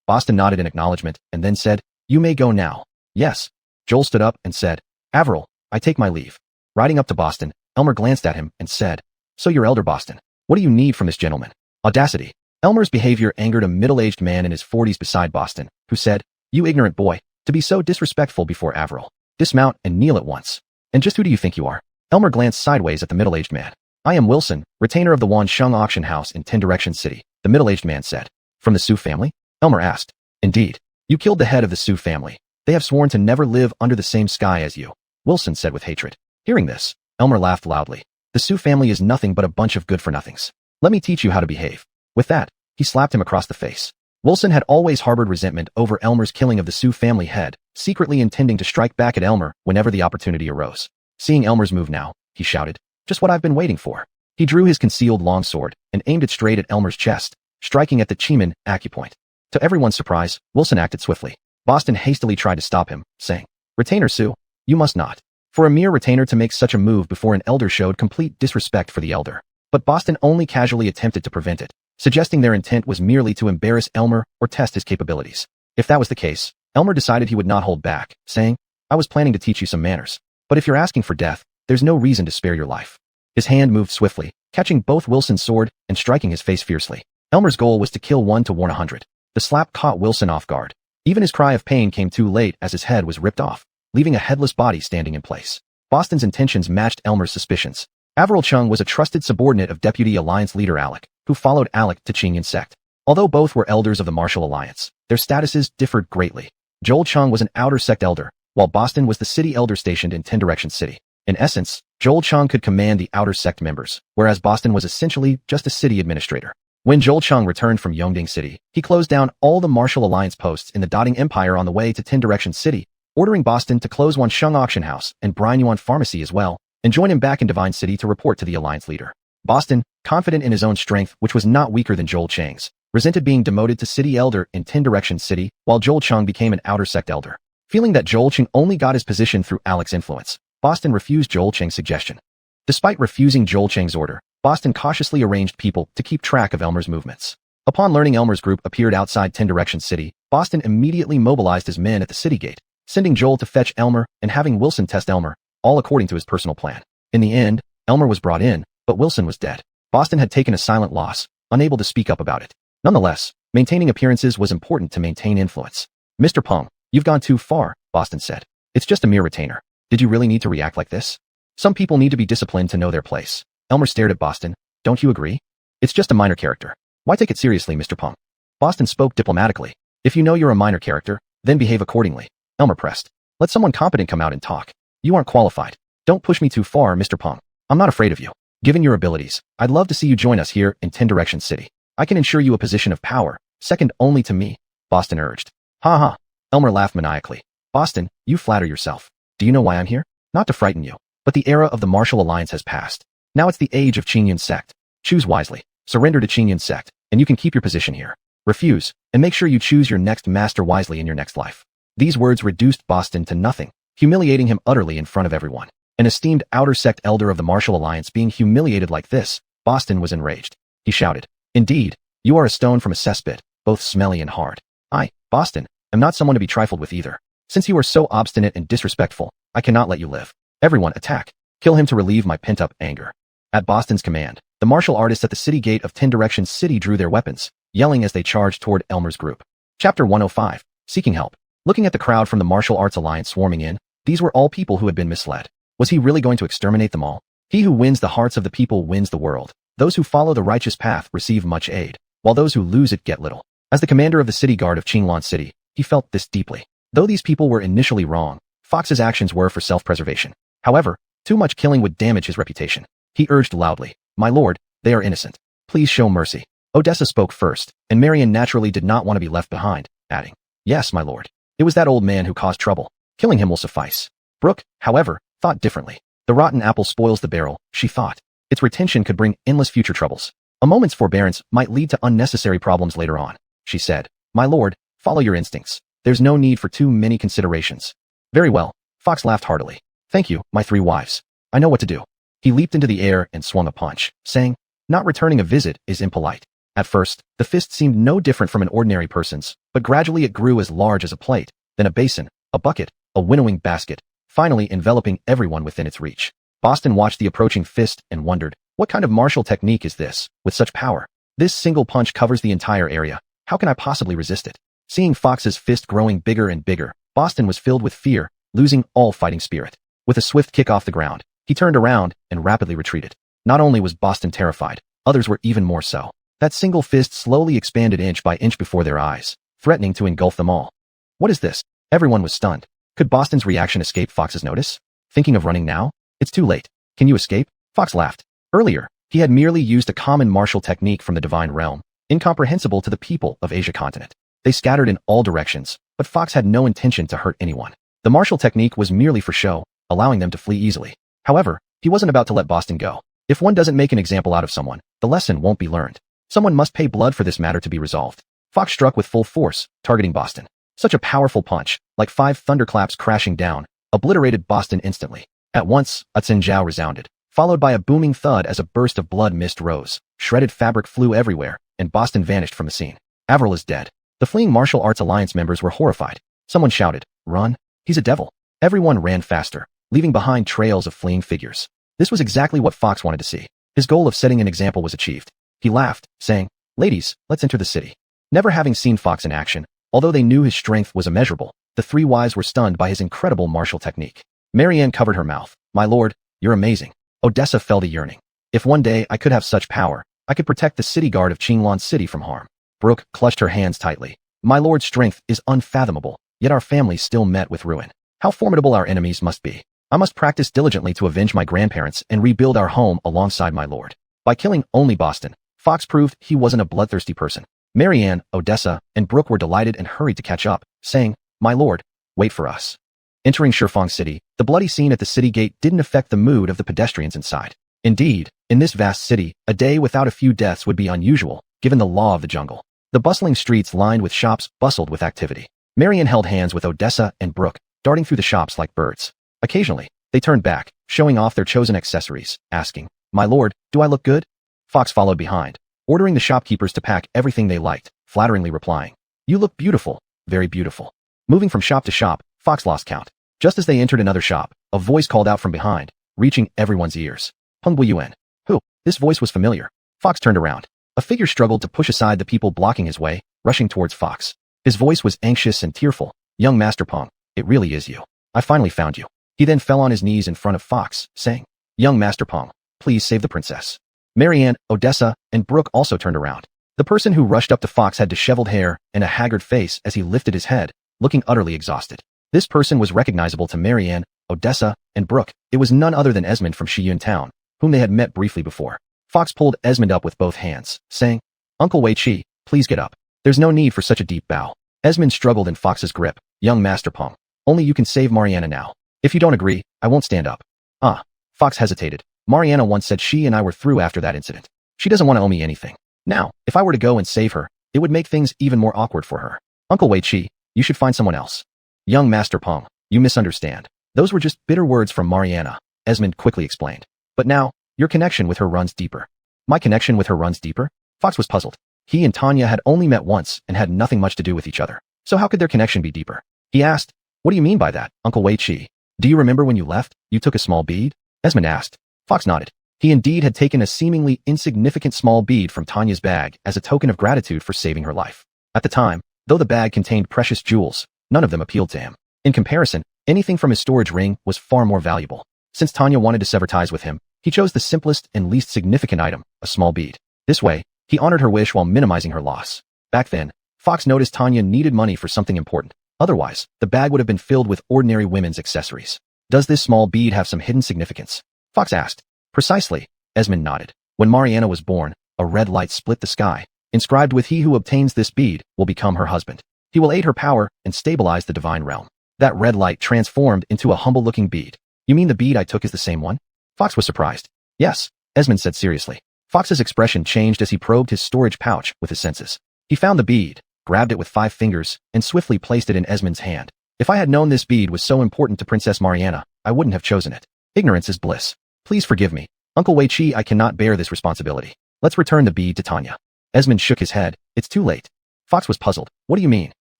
Boston nodded in acknowledgement and then said, You may go now. Yes. Joel stood up and said, Avril, I take my leave. Riding up to Boston, Elmer glanced at him and said, So you're Elder Boston. What do you need from this gentleman? Audacity. Elmer's behavior angered a middle-aged man in his 40s beside Boston, who said, You ignorant boy, to be so disrespectful before Avril. Dismount and kneel at once. And just who do you think you are? Elmer glanced sideways at the middle-aged man. I am Wilson, retainer of the Wan Sheng auction house in 10 Directions City, the middle-aged man said. From the Sioux family? Elmer asked. Indeed. You killed the head of the Sioux family. They have sworn to never live under the same sky as you, Wilson said with hatred. Hearing this, Elmer laughed loudly. The Sioux family is nothing but a bunch of good-for-nothings. Let me teach you how to behave. With that, he slapped him across the face. Wilson had always harbored resentment over Elmer's killing of the Sioux family head, secretly intending to strike back at Elmer whenever the opportunity arose. Seeing Elmer's move now, he shouted, Just what I've been waiting for. He drew his concealed longsword and aimed it straight at Elmer's chest, striking at the Chiman acupoint. To everyone's surprise, Wilson acted swiftly. Boston hastily tried to stop him, saying, Retainer Sioux, you must not. For a mere retainer to make such a move before an elder showed complete disrespect for the elder. But Boston only casually attempted to prevent it, suggesting their intent was merely to embarrass Elmer or test his capabilities. If that was the case, Elmer decided he would not hold back, saying, I was planning to teach you some manners. But if you're asking for death, there's no reason to spare your life. His hand moved swiftly, catching both Wilson's sword and striking his face fiercely. Elmer's goal was to kill 1 to warn 100. The slap caught Wilson off guard. Even his cry of pain came too late as his head was ripped off, leaving a headless body standing in place. Boston's intentions matched Elmer's suspicions. Avril Chung was a trusted subordinate of Deputy Alliance leader Alec, who followed Alec to Qingyan sect. Although both were elders of the Martial Alliance, their statuses differed greatly. Joel Chung was an outer sect elder, while Boston was the city elder stationed in 10 Directions City. In essence, Joel Chung could command the outer sect members, whereas Boston was essentially just a city administrator. When Joel Chung returned from Yongding City, he closed down all the Martial Alliance posts in the Dotting Empire on the way to 10 Directions City, ordering Boston to close Wansheng Auction House and Brinyuan Pharmacy as well, and join him back in Divine City to report to the Alliance leader. Boston, confident in his own strength which was not weaker than Joel Chang's, resented being demoted to city elder in 10 Directions City, while Joel Chung became an outer sect elder. Feeling that Joel Chung only got his position through Alec's influence, Boston refused Joel Chang's suggestion. Despite refusing Joel Chang's order, Boston cautiously arranged people to keep track of Elmer's movements. Upon learning Elmer's group appeared outside 10 Directions City, Boston immediately mobilized his men at the city gate, sending Joel to fetch Elmer and having Wilson test Elmer, all according to his personal plan. In the end, Elmer was brought in, but Wilson was dead. Boston had taken a silent loss, unable to speak up about it. Nonetheless, maintaining appearances was important to maintain influence. Mr. Pung, you've gone too far, Boston said. It's just a mere retainer. Did you really need to react like this? Some people need to be disciplined to know their place. Elmer stared at Boston. Don't you agree? It's just a minor character. Why take it seriously, Mr. Pung? Boston spoke diplomatically. If you know you're a minor character, then behave accordingly. Elmer pressed. Let someone competent come out and talk. You aren't qualified. Don't push me too far, Mr. Pung. I'm not afraid of you. Given your abilities, I'd love to see you join us here in 10 Directions City. I can ensure you a position of power, second only to me, Boston urged. Ha ha. Elmer laughed maniacally. Boston, you flatter yourself. Do you know why I'm here? Not to frighten you. But the era of the martial alliance has passed. Now it's the age of Qingyun sect. Choose wisely. Surrender to Qingyun sect, and you can keep your position here. Refuse, and make sure you choose your next master wisely in your next life. These words reduced Boston to nothing, humiliating him utterly in front of everyone. An esteemed outer sect elder of the martial alliance being humiliated like this, Boston was enraged. He shouted, Indeed, you are a stone from a cesspit, both smelly and hard. I, Boston, am not someone to be trifled with either. Since you are so obstinate and disrespectful, I cannot let you live. Everyone attack. Kill him to relieve my pent-up anger. At Boston's command, the martial artists at the city gate of 10 Direction City drew their weapons, yelling as they charged toward Elmer's group. Chapter 105. Seeking help. Looking at the crowd from the martial arts alliance swarming in, these were all people who had been misled. Was he really going to exterminate them all? He who wins the hearts of the people wins the world. Those who follow the righteous path receive much aid, while those who lose it get little. As the commander of the city guard of Qinglong City, he felt this deeply. Though these people were initially wrong, Fox's actions were for self-preservation. However, too much killing would damage his reputation. He urged loudly, My lord, they are innocent. Please show mercy. Odessa spoke first, and Marion naturally did not want to be left behind, adding, Yes, my lord. It was that old man who caused trouble. Killing him will suffice. Brooke, however, thought differently. The rotten apple spoils the barrel, she thought. Its retention could bring endless future troubles. A moment's forbearance might lead to unnecessary problems later on, she said. My lord, follow your instincts. There's no need for too many considerations. Very well, Fox laughed heartily. Thank you, my 3 wives. I know what to do. He leaped into the air and swung a punch, saying, Not returning a visit is impolite. At first, the fist seemed no different from an ordinary person's, but gradually it grew as large as a plate, then a basin, a bucket, a winnowing basket, finally enveloping everyone within its reach. Boston watched the approaching fist and wondered, what kind of martial technique is this, with such power? This single punch covers the entire area. How can I possibly resist it? Seeing Fox's fist growing bigger and bigger, Boston was filled with fear, losing all fighting spirit. With a swift kick off the ground, he turned around and rapidly retreated. Not only was Boston terrified, others were even more so. That single fist slowly expanded inch by inch before their eyes, threatening to engulf them all. What is this? Everyone was stunned. Could Boston's reaction escape Fox's notice? Thinking of running now? It's too late. Can you escape? Fox laughed. Earlier, he had merely used a common martial technique from the divine realm, incomprehensible to the people of Asia continent. They scattered in all directions, but Fox had no intention to hurt anyone. The martial technique was merely for show, allowing them to flee easily. However, he wasn't about to let Boston go. If one doesn't make an example out of someone, the lesson won't be learned. Someone must pay blood for this matter to be resolved. Fox struck with full force, targeting Boston. Such a powerful punch, like 5 thunderclaps crashing down, obliterated Boston instantly. At once, a tsinjiao resounded, followed by a booming thud as a burst of blood mist rose. Shredded fabric flew everywhere, and Boston vanished from the scene. Avril is dead. The fleeing martial arts alliance members were horrified. Someone shouted, Run! He's a devil. Everyone ran faster, leaving behind trails of fleeing figures. This was exactly what Fox wanted to see. His goal of setting an example was achieved. He laughed, saying, Ladies, let's enter the city. Never having seen Fox in action, although they knew his strength was immeasurable, the 3 wives were stunned by his incredible martial technique. Marianne covered her mouth. My lord, you're amazing. Odessa fell to yearning. If one day I could have such power, I could protect the city guard of Qinglong City from harm. Brooke clutched her hands tightly. My lord's strength is unfathomable, yet our family still met with ruin. How formidable our enemies must be. I must practice diligently to avenge my grandparents and rebuild our home alongside my lord. By killing only Boston, Fox proved he wasn't a bloodthirsty person. Marianne, Odessa, and Brooke were delighted and hurried to catch up, saying, My lord, wait for us. Entering Shifeng City, the bloody scene at the city gate didn't affect the mood of the pedestrians inside. Indeed, in this vast city, a day without a few deaths would be unusual, given the law of the jungle. The bustling streets lined with shops bustled with activity. Marianne held hands with Odessa and Brooke, darting through the shops like birds. Occasionally, they turned back, showing off their chosen accessories, asking, My lord, do I look good? Fox followed behind, ordering the shopkeepers to pack everything they liked, flatteringly replying, You look beautiful, very beautiful. Moving from shop to shop, Fox lost count. Just as they entered another shop, a voice called out from behind, reaching everyone's ears. Peng Buiyuan. Who? This voice was familiar. Fox turned around. A figure struggled to push aside the people blocking his way, rushing towards Fox. His voice was anxious and tearful. Young Master Peng, it really is you. I finally found you. He then fell on his knees in front of Fox, saying, Young Master Peng, please save the princess. Marianne, Odessa, and Brooke also turned around. The person who rushed up to Fox had disheveled hair and a haggard face as he lifted his head, looking utterly exhausted. This person was recognizable to Marianne, Odessa, and Brooke. It was none other than Esmond from Shiyun Town, whom they had met briefly before. Fox pulled Esmond up with both hands, saying, Uncle Wei Chi, please get up. There's no need for such a deep bow. Esmond struggled in Fox's grip, Young Master Pong. Only you can save Mariana now. If you don't agree, I won't stand up. Ah. Fox hesitated. Mariana once said she and I were through after that incident. She doesn't want to owe me anything. Now, if I were to go and save her, it would make things even more awkward for her. Uncle Wei Chi, you should find someone else. Young Master Pong, you misunderstand. Those were just bitter words from Mariana, Esmond quickly explained. But now, your connection with her runs deeper. My connection with her runs deeper? Fox was puzzled. He and Tanya had only met once and had nothing much to do with each other. So how could their connection be deeper? He asked, what do you mean by that, Uncle Wei Chi? Do you remember when you left, you took a small bead? Esmond asked. Fox nodded. He indeed had taken a seemingly insignificant small bead from Tanya's bag as a token of gratitude for saving her life. At the time, though the bag contained precious jewels, none of them appealed to him. In comparison, anything from his storage ring was far more valuable. Since Tanya wanted to sever ties with him, he chose the simplest and least significant item, a small bead. This way, he honored her wish while minimizing her loss. Back then, Fox noticed Tanya needed money for something important. Otherwise, the bag would have been filled with ordinary women's accessories. Does this small bead have some hidden significance? Fox asked. Precisely, Esmond nodded. When Mariana was born, a red light split the sky, inscribed with he who obtains this bead will become her husband. He will aid her power and stabilize the divine realm. That red light transformed into a humble-looking bead. You mean the bead I took is the same one? Fox was surprised. Yes, Esmond said seriously. Fox's expression changed as he probed his storage pouch with his senses. He found the bead, grabbed it with 5 fingers, and swiftly placed it in Esmond's hand. If I had known this bead was so important to Princess Mariana, I wouldn't have chosen it. Ignorance is bliss. Please forgive me. Uncle Wei Chi, I cannot bear this responsibility. Let's return the bead to Tanya. Esmond shook his head. It's too late. Fox was puzzled. What do you mean?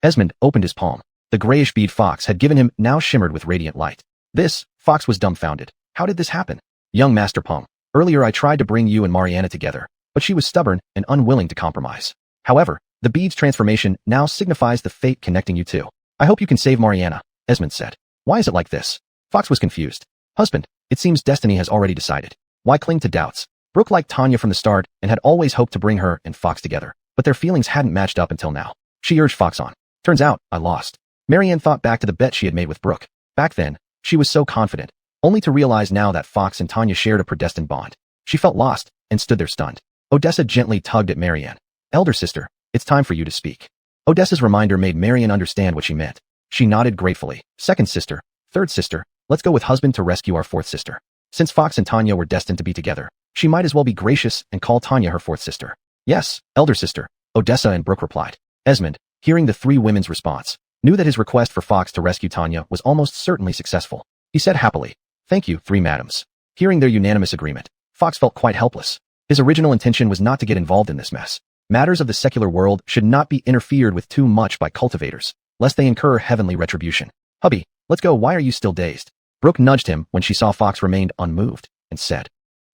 Esmond opened his palm. The grayish bead Fox had given him now shimmered with radiant light. This, Fox was dumbfounded. How did this happen? Young Master Pong. Earlier I tried to bring you and Mariana together, but she was stubborn and unwilling to compromise. However, the bead's transformation now signifies the fate connecting you two. I hope you can save Mariana, Esmond said. Why is it like this? Fox was confused. Husband, it seems destiny has already decided. Why cling to doubts? Brooke liked Tanya from the start and had always hoped to bring her and Fox together, but their feelings hadn't matched up until now. She urged Fox on. Turns out, I lost. Marianne thought back to the bet she had made with Brooke. Back then, she was so confident, only to realize now that Fox and Tanya shared a predestined bond. She felt lost and stood there stunned. Odessa gently tugged at Marianne. Elder sister, it's time for you to speak. Odessa's reminder made Marianne understand what she meant. She nodded gratefully. Second sister, third sister, let's go with husband to rescue our fourth sister. Since Fox and Tanya were destined to be together, she might as well be gracious and call Tanya her fourth sister. Yes, elder sister, Odessa and Brooke replied. Esmond, hearing the 3 women's response, knew that his request for Fox to rescue Tanya was almost certainly successful. He said happily, thank you, 3 madams. Hearing their unanimous agreement, Fox felt quite helpless. His original intention was not to get involved in this mess. Matters of the secular world should not be interfered with too much by cultivators, lest they incur heavenly retribution. Hubby, let's go. Why are you still dazed? Brooke nudged him when she saw Fox remained unmoved, and said,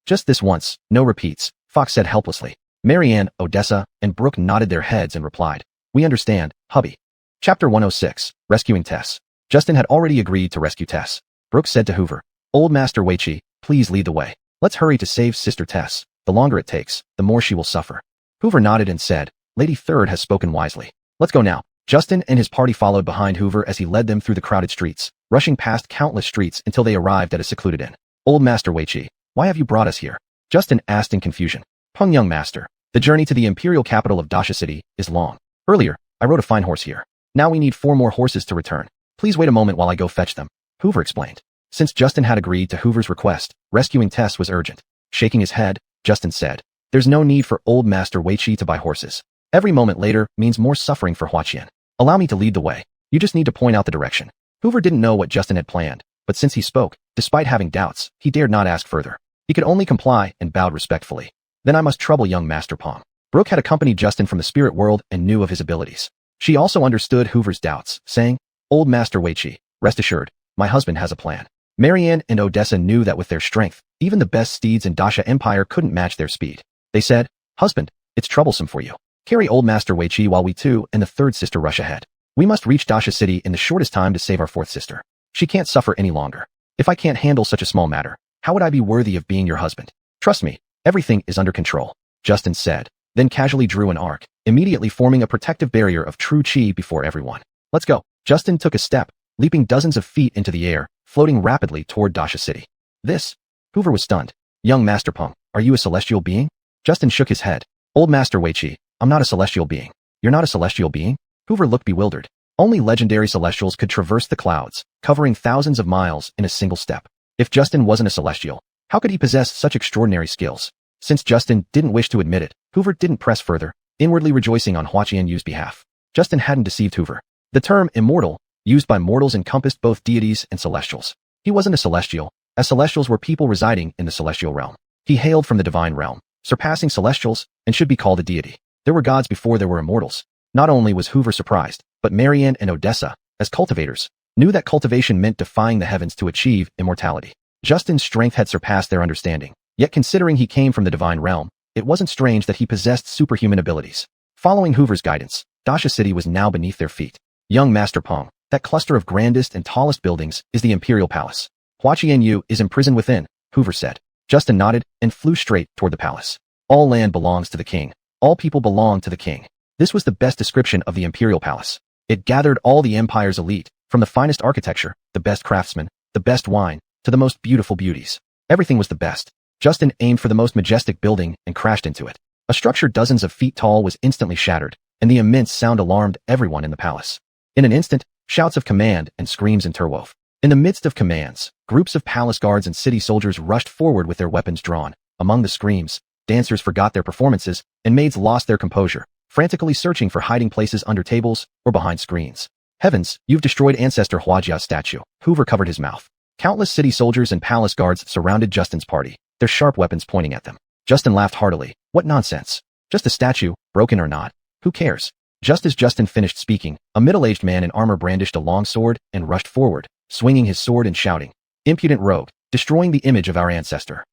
just this once, no repeats, Fox said helplessly. Marianne, Odessa, and Brooke nodded their heads and replied, we understand, hubby. Chapter 106, Rescuing Tess. Justin had already agreed to rescue Tess. Brooke said to Hoover, Old Master Wei Chi, please lead the way. Let's hurry to save Sister Tess. The longer it takes, the more she will suffer. Hoover nodded and said, Lady Third has spoken wisely. Let's go now. Justin and his party followed behind Hoover as he led them through the crowded streets, rushing past countless streets until they arrived at a secluded inn. Old Master Wei Chi, why have you brought us here? Justin asked in confusion. Peng young master, the journey to the imperial capital of Dasha City is long. Earlier, I rode a fine horse here. Now we need 4 more horses to return. Please wait a moment while I go fetch them. Hoover explained. Since Justin had agreed to Hoover's request, rescuing Tess was urgent. Shaking his head, Justin said, there's no need for Old Master Wei Chi to buy horses. Every moment later means more suffering for Huaqian. Allow me to lead the way. You just need to point out the direction. Hoover didn't know what Justin had planned, but since he spoke, despite having doubts, he dared not ask further. He could only comply and bowed respectfully. Then I must trouble young Master Pong. Brooke had accompanied Justin from the spirit world and knew of his abilities. She also understood Hoover's doubts, saying, Old Master Wei Chi, rest assured, my husband has a plan. Marianne and Odessa knew that with their strength, even the best steeds in Dasha Empire couldn't match their speed. They said, husband, it's troublesome for you. Carry Old Master Wei Chi while we two and the third sister rush ahead. We must reach Dasha City in the shortest time to save our fourth sister. She can't suffer any longer. If I can't handle such a small matter, how would I be worthy of being your husband? Trust me, everything is under control, Justin said, then casually drew an arc, immediately forming a protective barrier of true chi before everyone. Let's go. Justin took a step, leaping dozens of feet into the air, floating rapidly toward Dasha City. This? Hoover was stunned. Young Master Pong, are you a celestial being? Justin shook his head. Old Master Wei Chi, I'm not a celestial being. You're not a celestial being? Hoover looked bewildered. Only legendary celestials could traverse the clouds, covering thousands of miles in a single step. If Justin wasn't a celestial, how could he possess such extraordinary skills? Since Justin didn't wish to admit it, Hoover didn't press further, inwardly rejoicing on Hua Qianyu's behalf. Justin hadn't deceived Hoover. The term immortal, used by mortals, encompassed both deities and celestials. He wasn't a celestial, as celestials were people residing in the celestial realm. He hailed from the divine realm, surpassing celestials, and should be called a deity. There were gods before there were immortals. Not only was Hoover surprised, but Marianne and Odessa, as cultivators, knew that cultivation meant defying the heavens to achieve immortality. Justin's strength had surpassed their understanding. Yet considering he came from the divine realm, it wasn't strange that he possessed superhuman abilities. Following Hoover's guidance, Dasha City was now beneath their feet. Young Master Peng, that cluster of grandest and tallest buildings is the Imperial Palace. Hua Qianyu is imprisoned within, Hoover said. Justin nodded and flew straight toward the palace. All land belongs to the king. All people belong to the king. This was the best description of the Imperial Palace. It gathered all the empire's elite, from the finest architecture, the best craftsmen, the best wine, to the most beautiful beauties. Everything was the best. Justin aimed for the most majestic building and crashed into it. A structure dozens of feet tall was instantly shattered, and the immense sound alarmed everyone in the palace. In an instant, shouts of command and screams interwove. In the midst of commands, groups of palace guards and city soldiers rushed forward with their weapons drawn. Among the screams, dancers forgot their performances, and maids lost their composure, frantically searching for hiding places under tables or behind screens. Heavens, you've destroyed Ancestor Huajia's statue. Hoover covered his mouth. Countless city soldiers and palace guards surrounded Justin's party, their sharp weapons pointing at them. Justin laughed heartily. What nonsense. Just a statue, broken or not. Who cares? Just as Justin finished speaking, a middle-aged man in armor brandished a long sword and rushed forward, swinging his sword and shouting, "Impudent rogue, destroying the image of our ancestor.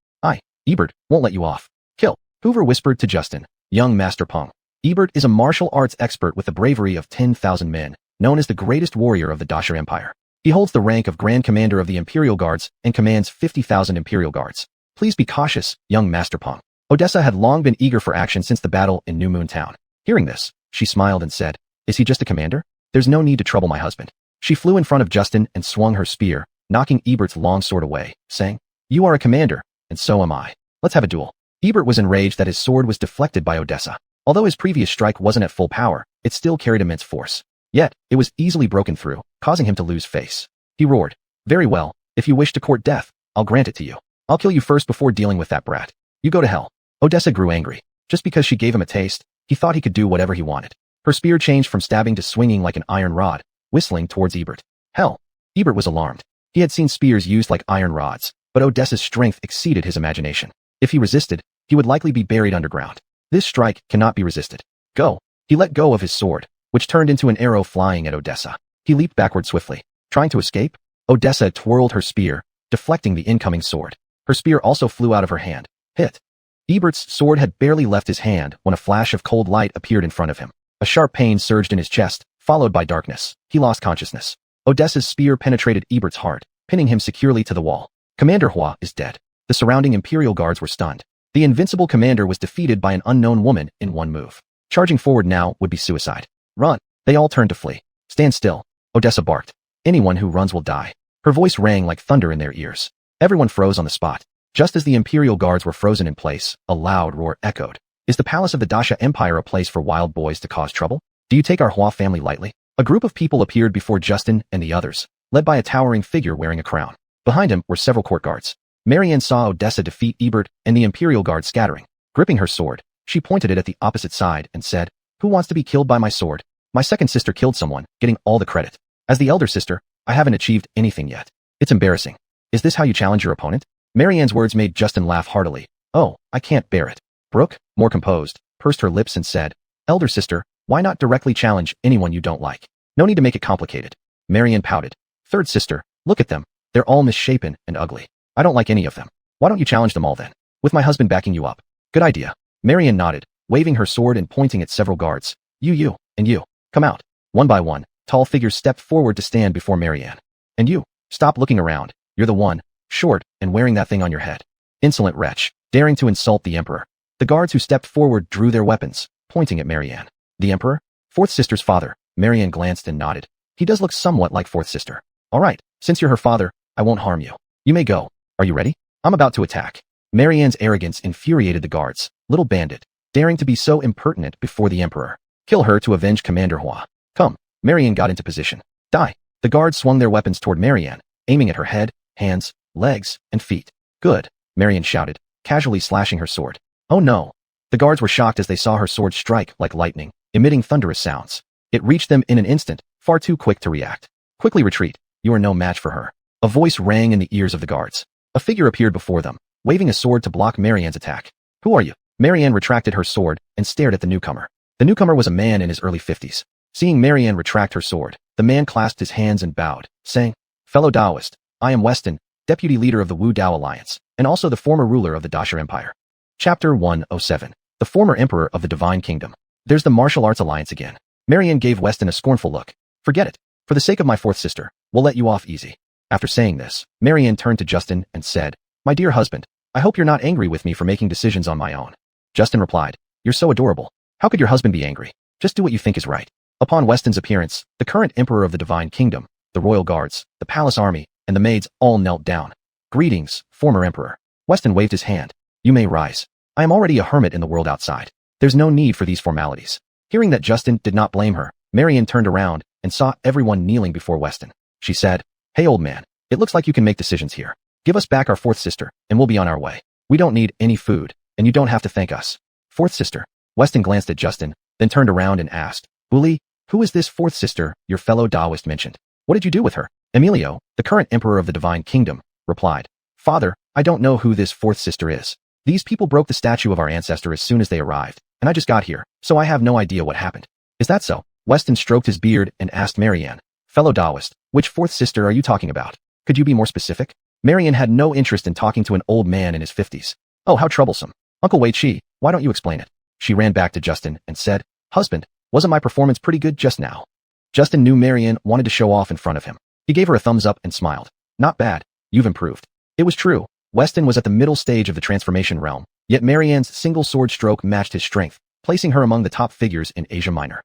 Ebert won't let you off. Kill." Hoover whispered to Justin, "Young Master Peng. Ebert is a martial arts expert with the bravery of 10,000 men, known as the greatest warrior of the Dasha Empire. He holds the rank of Grand Commander of the Imperial Guards and commands 50,000 Imperial Guards. Please be cautious, young Master Peng." Odessa had long been eager for action since the battle in New Moon Town. Hearing this, she smiled and said, "Is he just a commander? There's no need to trouble my husband." She flew in front of Justin and swung her spear, knocking Ebert's long sword away, saying, "You are a commander, and so am I. Let's have a duel." Ebert was enraged that his sword was deflected by Odessa. Although his previous strike wasn't at full power, it still carried immense force. Yet, it was easily broken through, causing him to lose face. He roared, "Very well, if you wish to court death, I'll grant it to you. I'll kill you first before dealing with that brat. You go to hell." Odessa grew angry. Just because she gave him a taste, he thought he could do whatever he wanted. Her spear changed from stabbing to swinging like an iron rod, whistling towards Ebert. Hell! Ebert was alarmed. He had seen spears used like iron rods, but Odessa's strength exceeded his imagination. If he resisted, he would likely be buried underground. This strike cannot be resisted. Go! He let go of his sword, which turned into an arrow flying at Odessa. He leaped backward swiftly. Trying to escape, Odessa twirled her spear, deflecting the incoming sword. Her spear also flew out of her hand. Hit! Ebert's sword had barely left his hand when a flash of cold light appeared in front of him. A sharp pain surged in his chest, followed by darkness. He lost consciousness. Odessa's spear penetrated Ebert's heart, pinning him securely to the wall. Commander Hua is dead. The surrounding Imperial guards were stunned. The invincible commander was defeated by an unknown woman in one move. Charging forward now would be suicide. Run! They all turned to flee. Stand still, Odessa barked. Anyone who runs will die. Her voice rang like thunder in their ears. Everyone froze on the spot. Just as the Imperial guards were frozen in place, a loud roar echoed. Is the palace of the Dasha Empire a place for wild boys to cause trouble? Do you take our Hua family lightly? A group of people appeared before Justin and the others, led by a towering figure wearing a crown. Behind him were several court guards. Marianne saw Odessa defeat Ebert and the Imperial guard scattering. Gripping her sword, she pointed it at the opposite side and said, "Who wants to be killed by my sword? My second sister killed someone, getting all the credit. As the elder sister, I haven't achieved anything yet. It's embarrassing. Is this how you challenge your opponent?" Marianne's words made Justin laugh heartily. "Oh, I can't bear it." Brooke, more composed, pursed her lips and said, "Elder sister, why not directly challenge anyone you don't like? No need to make it complicated." Marianne pouted. "Third sister, look at them. They're all misshapen and ugly. I don't like any of them. Why don't you challenge them all then? With my husband backing you up." "Good idea." Marianne nodded, waving her sword and pointing at several guards. You, and you. Come out." One by one, tall figures stepped forward to stand before Marianne. "And you, stop looking around. You're the one, short, and wearing that thing on your head. Insolent wretch, daring to insult the Emperor." The guards who stepped forward drew their weapons, pointing at Marianne. "The Emperor? Fourth sister's father." Marianne glanced and nodded. "He does look somewhat like fourth sister. All right, since you're her father, I won't harm you. You may go. Are you ready? I'm about to attack." Marianne's arrogance infuriated the guards. Little bandit, daring to be so impertinent before the Emperor. Kill her to avenge Commander Hua. Come. Marianne got into position. Die. The guards swung their weapons toward Marianne, aiming at her head, hands, legs, and feet. Good, Marianne shouted, casually slashing her sword. Oh no. The guards were shocked as they saw her sword strike like lightning, emitting thunderous sounds. It reached them in an instant, far too quick to react. Quickly retreat. You are no match for her. A voice rang in the ears of the guards. A figure appeared before them, waving a sword to block Marianne's attack. Who are you? Marianne retracted her sword and stared at the newcomer. The newcomer was a man in his early 50s. Seeing Marianne retract her sword, the man clasped his hands and bowed, saying, Fellow Taoist, I am Weston, deputy leader of the Wu Dao Alliance, and also the former ruler of the Dasha Empire. Chapter 107. The former emperor of the Divine Kingdom. There's the martial arts alliance again. Marianne gave Weston a scornful look. Forget it. For the sake of my fourth sister, we'll let you off easy. After saying this, Marianne turned to Justin and said, My dear husband, I hope you're not angry with me for making decisions on my own. Justin replied, You're so adorable. How could your husband be angry? Just do what you think is right. Upon Weston's appearance, the current emperor of the Divine Kingdom, the royal guards, the palace army, and the maids all knelt down. Greetings, former emperor. Weston waved his hand. You may rise. I am already a hermit in the world outside. There's no need for these formalities. Hearing that Justin did not blame her, Marianne turned around and saw everyone kneeling before Weston. She said, Hey old man, it looks like you can make decisions here. Give us back our fourth sister, and we'll be on our way. We don't need any food, and you don't have to thank us. Fourth sister. Weston glanced at Justin, then turned around and asked, Uli, who is this fourth sister your fellow Taoist mentioned? What did you do with her? Emilio, the current emperor of the Divine Kingdom, replied, Father, I don't know who this fourth sister is. These people broke the statue of our ancestor as soon as they arrived, and I just got here, so I have no idea what happened. Is that so? Weston stroked his beard and asked Marianne, Fellow Taoist, which fourth sister are you talking about? Could you be more specific? Marianne had no interest in talking to an old man in his 50s. Oh, how troublesome. Uncle Wei Chi, why don't you explain it? She ran back to Justin and said, Husband, wasn't my performance pretty good just now? Justin knew Marianne wanted to show off in front of him. He gave her a thumbs up and smiled. Not bad. You've improved. It was true. Weston was at the middle stage of the transformation realm, yet Marianne's single sword stroke matched his strength, placing her among the top figures in Asia Minor.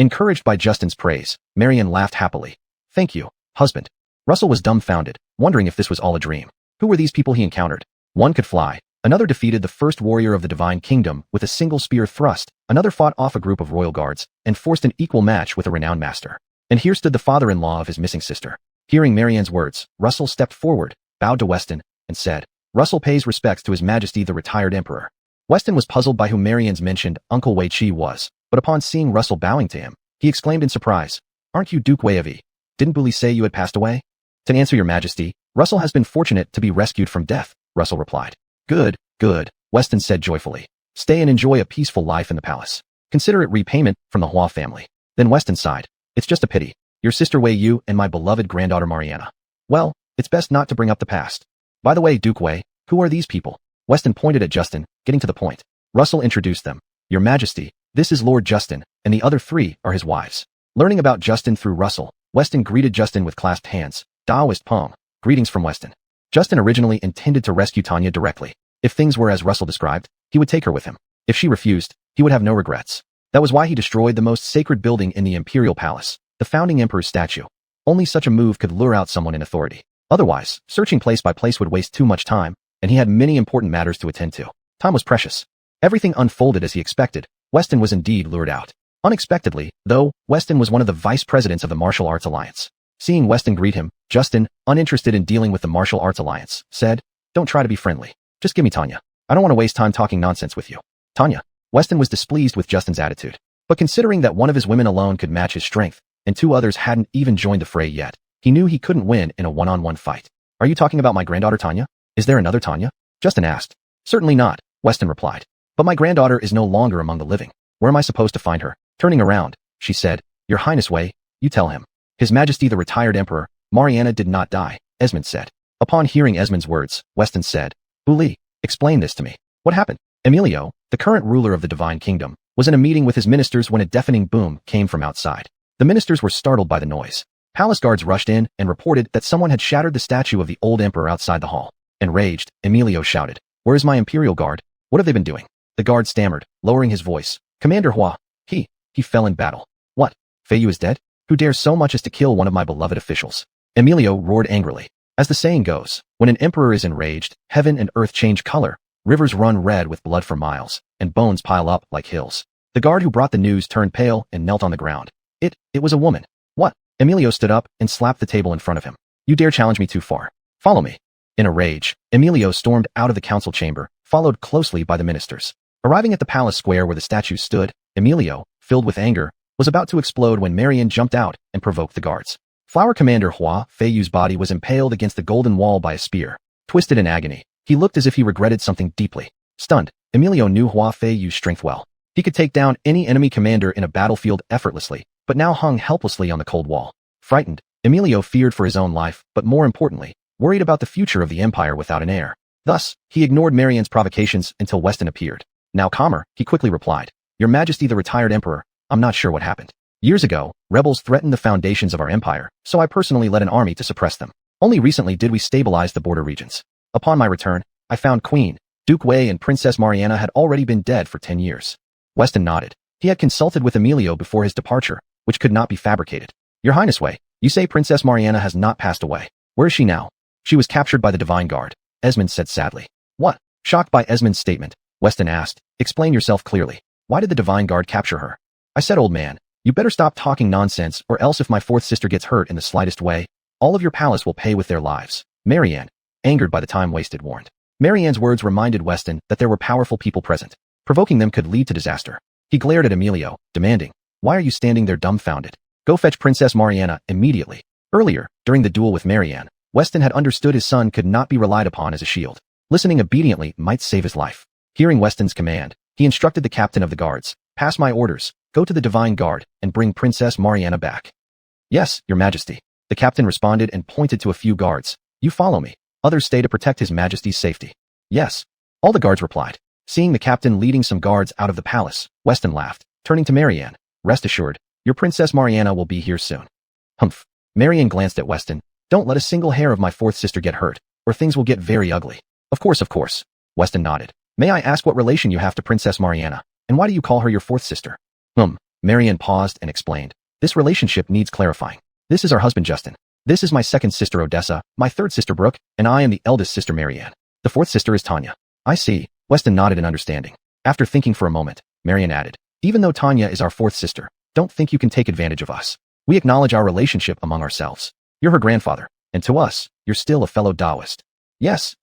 Encouraged by Justin's praise, Marianne laughed happily. Thank you, husband. Russell was dumbfounded, wondering if this was all a dream. Who were these people he encountered? One could fly. Another defeated the first warrior of the Divine Kingdom with a single spear thrust. Another fought off a group of royal guards and forced an equal match with a renowned master. And here stood the father-in-law of his missing sister. Hearing Marianne's words, Russell stepped forward, bowed to Weston, and said, Russell pays respects to His Majesty the retired emperor. Weston was puzzled by who Marianne's mentioned Uncle Wei Chi was, but upon seeing Russell bowing to him, he exclaimed in surprise, Aren't you Duke Wei of E? Didn't Bully say you had passed away? To answer your majesty, Russell has been fortunate to be rescued from death, Russell replied. Good, good, Weston said joyfully. Stay and enjoy a peaceful life in the palace. Consider it repayment from the Hua family. Then Weston sighed. It's just a pity. Your sister Wei Yu and my beloved granddaughter Mariana. Well, it's best not to bring up the past. By the way, Duke Wei, who are these people? Weston pointed at Justin, getting to the point. Russell introduced them. Your Majesty, this is Lord Justin, and the other three are his wives. Learning about Justin through Russell, Weston greeted Justin with clasped hands. Taoist Pong. Greetings from Weston. Justin originally intended to rescue Tanya directly. If things were as Russell described, he would take her with him. If she refused, he would have no regrets. That was why he destroyed the most sacred building in the Imperial Palace, the founding emperor's statue. Only such a move could lure out someone in authority. Otherwise, searching place by place would waste too much time, and he had many important matters to attend to. Time was precious. Everything unfolded as he expected. Weston was indeed lured out. Unexpectedly, though, Weston was one of the vice presidents of the Martial Arts Alliance. Seeing Weston greet him, Justin, uninterested in dealing with the Martial Arts Alliance, said, Don't try to be friendly. Just give me Tanya. I don't want to waste time talking nonsense with you. Tanya. Weston was displeased with Justin's attitude. But considering that one of his women alone could match his strength, and two others hadn't even joined the fray yet, he knew he couldn't win in a one-on-one fight. Are you talking about my granddaughter Tanya? Is there another Tanya? Justin asked. Certainly not, Weston replied. But my granddaughter is no longer among the living. Where am I supposed to find her? Turning around, she said, Your Highness Wei, you tell him. His Majesty the retired emperor, Mariana did not die, Esmond said. Upon hearing Esmond's words, Weston said, Uli, explain this to me. What happened? Emilio, the current ruler of the Divine Kingdom, was in a meeting with his ministers when a deafening boom came from outside. The ministers were startled by the noise. Palace guards rushed in and reported that someone had shattered the statue of the old emperor outside the hall. Enraged, Emilio shouted, Where is my imperial guard? What have they been doing? The guard stammered, lowering his voice. Commander Hua, he fell in battle. What? Fei Yu is dead? Who dares so much as to kill one of my beloved officials? Emilio roared angrily. As the saying goes, when an emperor is enraged, heaven and earth change color, rivers run red with blood for miles, and bones pile up like hills. The guard who brought the news turned pale and knelt on the ground. It was a woman. Emilio stood up and slapped the table in front of him. You dare challenge me too far. Follow me. In a rage, Emilio stormed out of the council chamber, followed closely by the ministers. Arriving at the palace square where the statues stood, Emilio, filled with anger, was about to explode when Marian jumped out and provoked the guards. Flower Commander Hua Feiyu's body was impaled against the golden wall by a spear. Twisted in agony, he looked as if he regretted something deeply. Stunned, Emilio knew Hua Feiyu's strength well. He could take down any enemy commander in a battlefield effortlessly, but now hung helplessly on the cold wall. Frightened, Emilio feared for his own life, but more importantly, worried about the future of the empire without an heir. Thus, he ignored Marian's provocations until Weston appeared. Now calmer, he quickly replied, Your Majesty the retired emperor, I'm not sure what happened. Years ago, rebels threatened the foundations of our empire, so I personally led an army to suppress them. Only recently did we stabilize the border regions. Upon my return, I found Queen, Duke Wei and Princess Mariana had already been dead for 10 years. Weston nodded. He had consulted with Emilio before his departure, which could not be fabricated. Your Highness Wei, you say Princess Mariana has not passed away. Where is she now? She was captured by the Divine Guard, Esmond said sadly. What? Shocked by Esmond's statement, Weston asked, Explain yourself clearly. Why did the Divine Guard capture her? I said, old man, you better stop talking nonsense or else if my fourth sister gets hurt in the slightest way, all of your palace will pay with their lives. Marianne, angered by the time wasted, warned. Marianne's words reminded Weston that there were powerful people present. Provoking them could lead to disaster. He glared at Emilio, demanding, Why are you standing there dumbfounded? Go fetch Princess Mariana immediately. Earlier, during the duel with Marianne, Weston had understood his son could not be relied upon as a shield. Listening obediently might save his life. Hearing Weston's command, he instructed the captain of the guards, Pass my orders, go to the Divine Guard, and bring Princess Mariana back. Yes, Your Majesty. The captain responded and pointed to a few guards. You follow me. Others stay to protect His Majesty's safety. Yes. All the guards replied. Seeing the captain leading some guards out of the palace, Weston laughed, turning to Marianne. Rest assured, your Princess Mariana will be here soon. Humph. Marianne glanced at Weston. Don't let a single hair of my fourth sister get hurt, or things will get very ugly. Of course. Weston nodded. May I ask what relation you have to Princess Mariana, and why do you call her your fourth sister? Marianne paused and explained. This relationship needs clarifying. This is our husband Justin. This is my second sister Odessa, my third sister Brooke, and I am the eldest sister Marianne. The fourth sister is Tanya. I see. Weston nodded in understanding. After thinking for a moment, Marianne added, Even though Tanya is our fourth sister, don't think you can take advantage of us. We acknowledge our relationship among ourselves. You're her grandfather, and to us, you're still a fellow Taoist. Yes,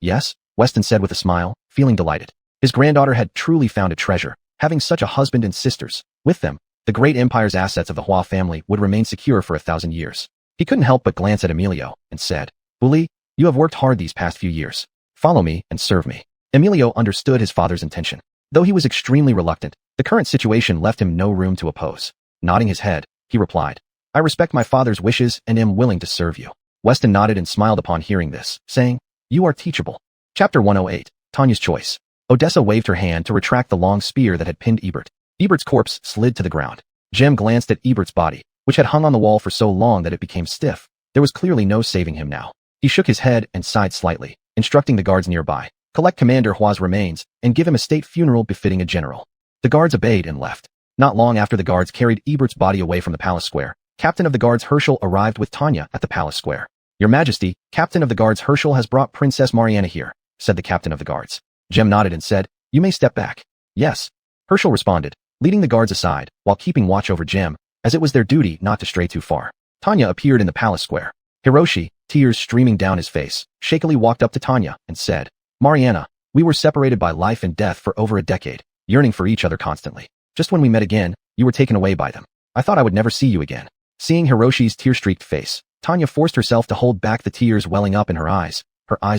Weston said with a smile, feeling delighted. His granddaughter had truly found a treasure, having such a husband and sisters. With them, the great empire's assets of the Hua family would remain secure for 1,000 years. He couldn't help but glance at Emilio and said, Uli, you have worked hard these past few years. Follow me and serve me. Emilio understood his father's intention. Though he was extremely reluctant, the current situation left him no room to oppose. Nodding his head, he replied, I respect my father's wishes and am willing to serve you. Weston nodded and smiled upon hearing this, saying, You are teachable. Chapter 108, Tanya's Choice. Odessa waved her hand to retract the long spear that had pinned Ebert. Ebert's corpse slid to the ground. Jem glanced at Ebert's body, which had hung on the wall for so long that it became stiff. There was clearly no saving him now. He shook his head and sighed slightly, instructing the guards nearby, collect Commander Hua's remains and give him a state funeral befitting a general. The guards obeyed and left. Not long after the guards carried Ebert's body away from the palace square, Captain of the Guards Herschel arrived with Tanya at the palace square. Your Majesty, Captain of the Guards Herschel has brought Princess Mariana here, said the captain of the guards. Jem nodded and said, You may step back. Yes. Herschel responded, leading the guards aside, while keeping watch over Jem, as it was their duty not to stray too far. Tanya appeared in the palace square. Hiroshi, tears streaming down his face, shakily walked up to Tanya and said, Mariana, we were separated by life and death for over a decade, yearning for each other constantly. Just when we met again, you were taken away by them. I thought I would never see you again. Seeing Hiroshi's tear-streaked face, Tanya forced herself to hold back the tears welling up in her eyes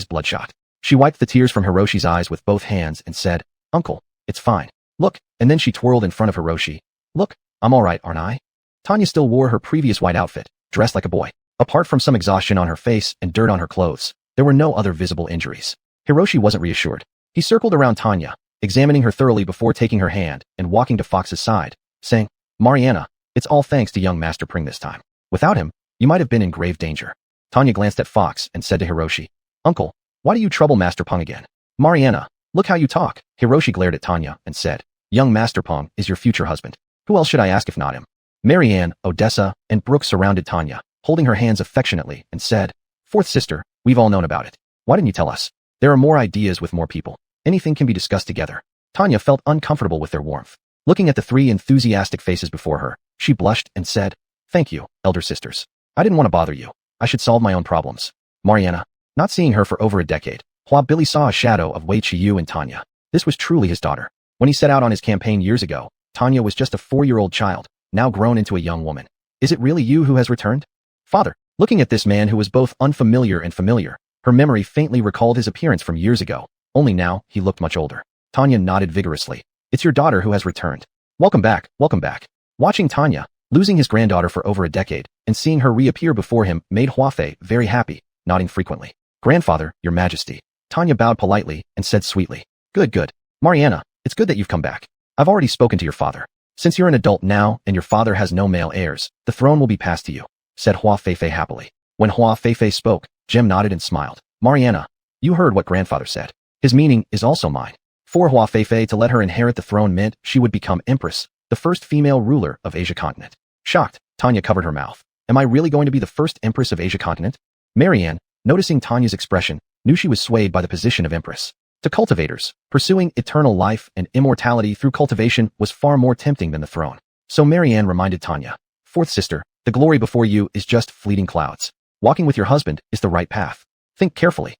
bloodshot. She wiped the tears from Hiroshi's eyes with both hands and said, Uncle, it's fine. Look, and then she twirled in front of Hiroshi. Look, I'm all right, aren't I? Tanya still wore her previous white outfit, dressed like a boy. Apart from some exhaustion on her face and dirt on her clothes, there were no other visible injuries. Hiroshi wasn't reassured. He circled around Tanya, examining her thoroughly before taking her hand and walking to Fox's side, saying, Mariana, it's all thanks to young Master Pring this time. Without him, you might have been in grave danger. Tanya glanced at Fox and said to Hiroshi, Uncle, why do you trouble Master Pung again? Mariana, look how you talk. Hiroshi glared at Tanya and said, Young Master Pung is your future husband. Who else should I ask if not him? Marianne, Odessa, and Brooke surrounded Tanya, holding her hands affectionately, and said, Fourth sister, we've all known about it. Why didn't you tell us? There are more ideas with more people. Anything can be discussed together. Tanya felt uncomfortable with their warmth. Looking at the three enthusiastic faces before her, she blushed and said, Thank you, elder sisters. I didn't want to bother you. I should solve my own problems. Mariana. Not seeing her for over a decade, Billy saw a shadow of Wei Qiyu in Tanya. This was truly his daughter. When he set out on his campaign years ago, Tanya was just a 4-year-old child, now grown into a young woman. Is it really you who has returned? Father. Looking at this man who was both unfamiliar and familiar, her memory faintly recalled his appearance from years ago, only now he looked much older. Tanya nodded vigorously. It's your daughter who has returned. Welcome back, welcome back. Watching Tanya, losing his granddaughter for over a decade, and seeing her reappear before him made Huafei very happy, nodding frequently. Grandfather, your majesty. Tanya bowed politely and said sweetly. Good, good. Mariana, it's good that you've come back. I've already spoken to your father. Since you're an adult now and your father has no male heirs, the throne will be passed to you, said Hua Feifei happily. When Hua Feifei spoke, Jem nodded and smiled. Mariana, you heard what grandfather said. His meaning is also mine. For Hua Feifei to let her inherit the throne meant she would become empress, the first female ruler of Asia continent. Shocked, Tanya covered her mouth. Am I really going to be the first empress of Asia continent? Marianne, noticing Tanya's expression, knew she was swayed by the position of empress. To cultivators, pursuing eternal life and immortality through cultivation was far more tempting than the throne. So Marianne reminded Tanya, fourth sister, the glory before you is just fleeting clouds. Walking with your husband is the right path. Think carefully.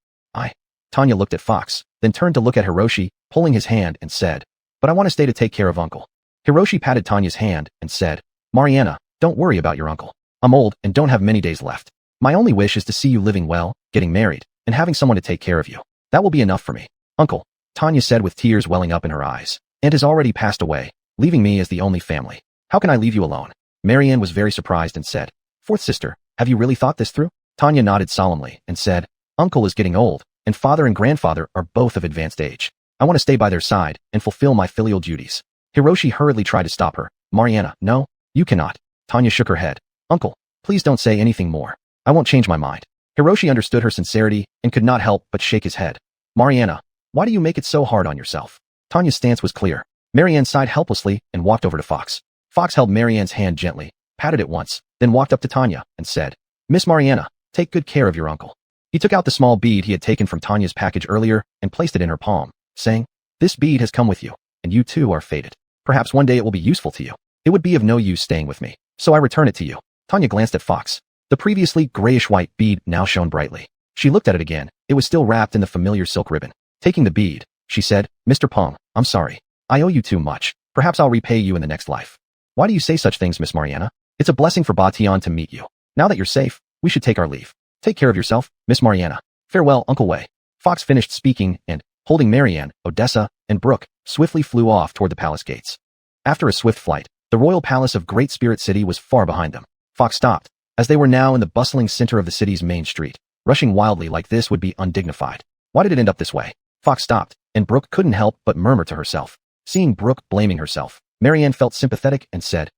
Tanya looked at Fox, then turned to look at Hiroshi, pulling his hand and said, but I want to stay to take care of uncle. Hiroshi patted Tanya's hand and said, Mariana, don't worry about your uncle. I'm old and don't have many days left. My only wish is to see you living well, getting married, and having someone to take care of you. That will be enough for me. Uncle, Tanya said with tears welling up in her eyes, and has already passed away, leaving me as the only family. How can I leave you alone? Marianne was very surprised and said, fourth sister, have you really thought this through? Tanya nodded solemnly and said, Uncle is getting old, and father and grandfather are both of advanced age. I want to stay by their side and fulfill my filial duties. Hiroshi hurriedly tried to stop her. Mariana, no, you cannot. Tanya shook her head. Uncle, please don't say anything more. I won't change my mind. Hiroshi understood her sincerity and could not help but shake his head. Mariana, why do you make it so hard on yourself? Tanya's stance was clear. Marianne sighed helplessly and walked over to Fox. Fox held Marianne's hand gently, patted it once, then walked up to Tanya and said, Miss Mariana, take good care of your uncle. He took out the small bead he had taken from Tanya's package earlier and placed it in her palm, saying, this bead has come with you, and you too are fated. Perhaps one day it will be useful to you. It would be of no use staying with me, so I return it to you. Tanya glanced at Fox. The previously grayish-white bead now shone brightly. She looked at it again. It was still wrapped in the familiar silk ribbon. Taking the bead, she said, Mr. Peng, I'm sorry. I owe you too much. Perhaps I'll repay you in the next life. Why do you say such things, Miss Mariana? It's a blessing for Batian to meet you. Now that you're safe, we should take our leave. Take care of yourself, Miss Mariana. Farewell, Uncle Wei. Fox finished speaking and, holding Marianne, Odessa, and Brooke, swiftly flew off toward the palace gates. After a swift flight, the royal palace of Great Spirit City was far behind them. Fox stopped, as they were now in the bustling center of the city's main street. Rushing wildly like this would be undignified. Why did it end up this way? Fox stopped, and Brooke couldn't help but murmur to herself. Seeing Brooke blaming herself, Marianne felt sympathetic and said,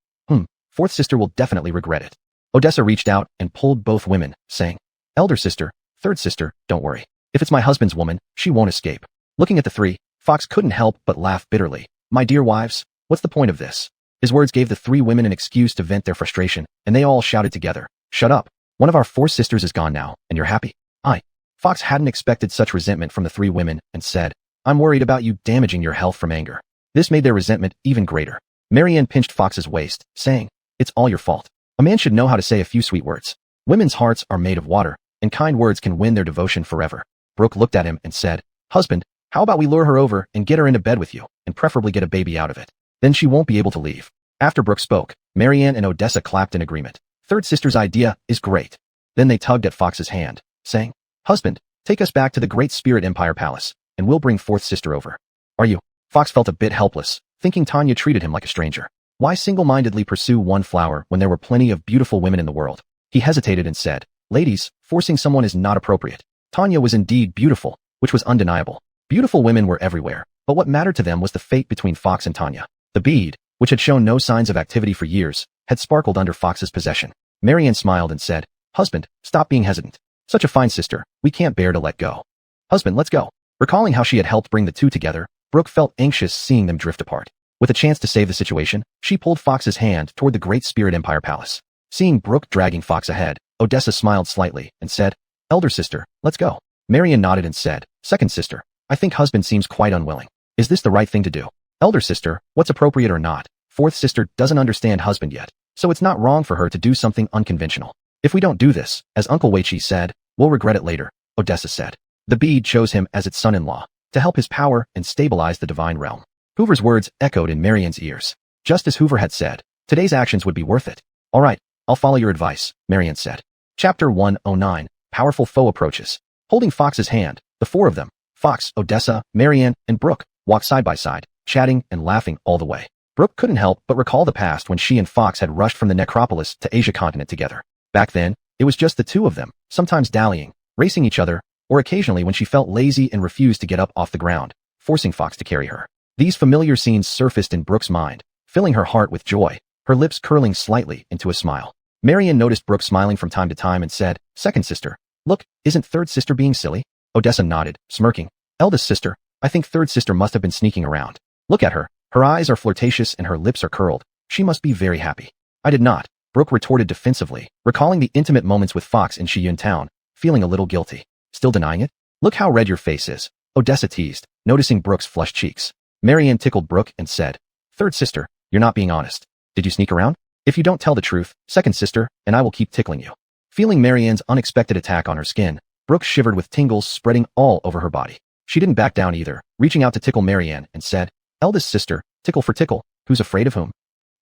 fourth sister will definitely regret it. Odessa reached out and pulled both women, saying, elder sister, third sister, don't worry. If it's my husband's woman, she won't escape. Looking at the three, Fox couldn't help but laugh bitterly. My dear wives, what's the point of this? His words gave the three women an excuse to vent their frustration, and they all shouted together, shut up. One of our four sisters is gone now, and you're happy? Fox hadn't expected such resentment from the three women and said, I'm worried about you damaging your health from anger. This made their resentment even greater. Marianne pinched Fox's waist, saying, it's all your fault. A man should know how to say a few sweet words. Women's hearts are made of water, and kind words can win their devotion forever. Brooke looked at him and said, husband, how about we lure her over and get her into bed with you, and preferably get a baby out of it? Then she won't be able to leave. After Brooke spoke, Marianne and Odessa clapped in agreement. Third sister's idea is great. Then they tugged at Fox's hand, saying, husband, take us back to the Great Spirit Empire Palace, and we'll bring fourth sister over. Are you? Fox felt a bit helpless, thinking Tanya treated him like a stranger. Why single-mindedly pursue one flower when there were plenty of beautiful women in the world? He hesitated and said, ladies, forcing someone is not appropriate. Tanya was indeed beautiful, which was undeniable. Beautiful women were everywhere, but what mattered to them was the fate between Fox and Tanya. The bead, which had shown no signs of activity for years, had sparkled under Fox's possession. Marianne smiled and said, husband, stop being hesitant. Such a fine sister, we can't bear to let go. Husband, let's go. Recalling how she had helped bring the two together, Brooke felt anxious seeing them drift apart. With a chance to save the situation, she pulled Fox's hand toward the Great Spirit Empire Palace. Seeing Brooke dragging Fox ahead, Odessa smiled slightly and said, elder sister, let's go. Marianne nodded and said, second sister, I think husband seems quite unwilling. Is this the right thing to do? Elder sister, what's appropriate or not? Fourth sister doesn't understand husband yet, so it's not wrong for her to do something unconventional. If we don't do this, as Uncle Weiqi said, we'll regret it later, Odessa said. The bead chose him as its son-in-law to help his power and stabilize the divine realm. Hoover's words echoed in Marianne's ears. Just as Hoover had said, today's actions would be worth it. All right, I'll follow your advice, Marianne said. Chapter 109, Powerful Foe Approaches. Holding Fox's hand, the four of them, Fox, Odessa, Marianne, and Brooke, walked side by side, chatting and laughing all the way. Brooke couldn't help but recall the past when she and Fox had rushed from the necropolis to Asia continent together. Back then, it was just the two of them, sometimes dallying, racing each other, or occasionally when she felt lazy and refused to get up off the ground, forcing Fox to carry her. These familiar scenes surfaced in Brooke's mind, filling her heart with joy, her lips curling slightly into a smile. Marianne noticed Brooke smiling from time to time and said, "Second sister, look, isn't third sister being silly?" Odessa nodded, smirking. "Eldest sister, I think third sister must have been sneaking around. Look at her. Her eyes are flirtatious and her lips are curled. She must be very happy." "I did not," Brooke retorted defensively, recalling the intimate moments with Fox in Shiyun town, feeling a little guilty. "Still denying it? Look how red your face is," Odessa teased, noticing Brooke's flushed cheeks. Marianne tickled Brooke and said, "Third sister, you're not being honest. Did you sneak around? If you don't tell the truth, second sister, and I will keep tickling you." Feeling Marianne's unexpected attack on her skin, Brooke shivered with tingles spreading all over her body. She didn't back down either, reaching out to tickle Marianne and said, "Eldest sister, tickle for tickle, who's afraid of whom?"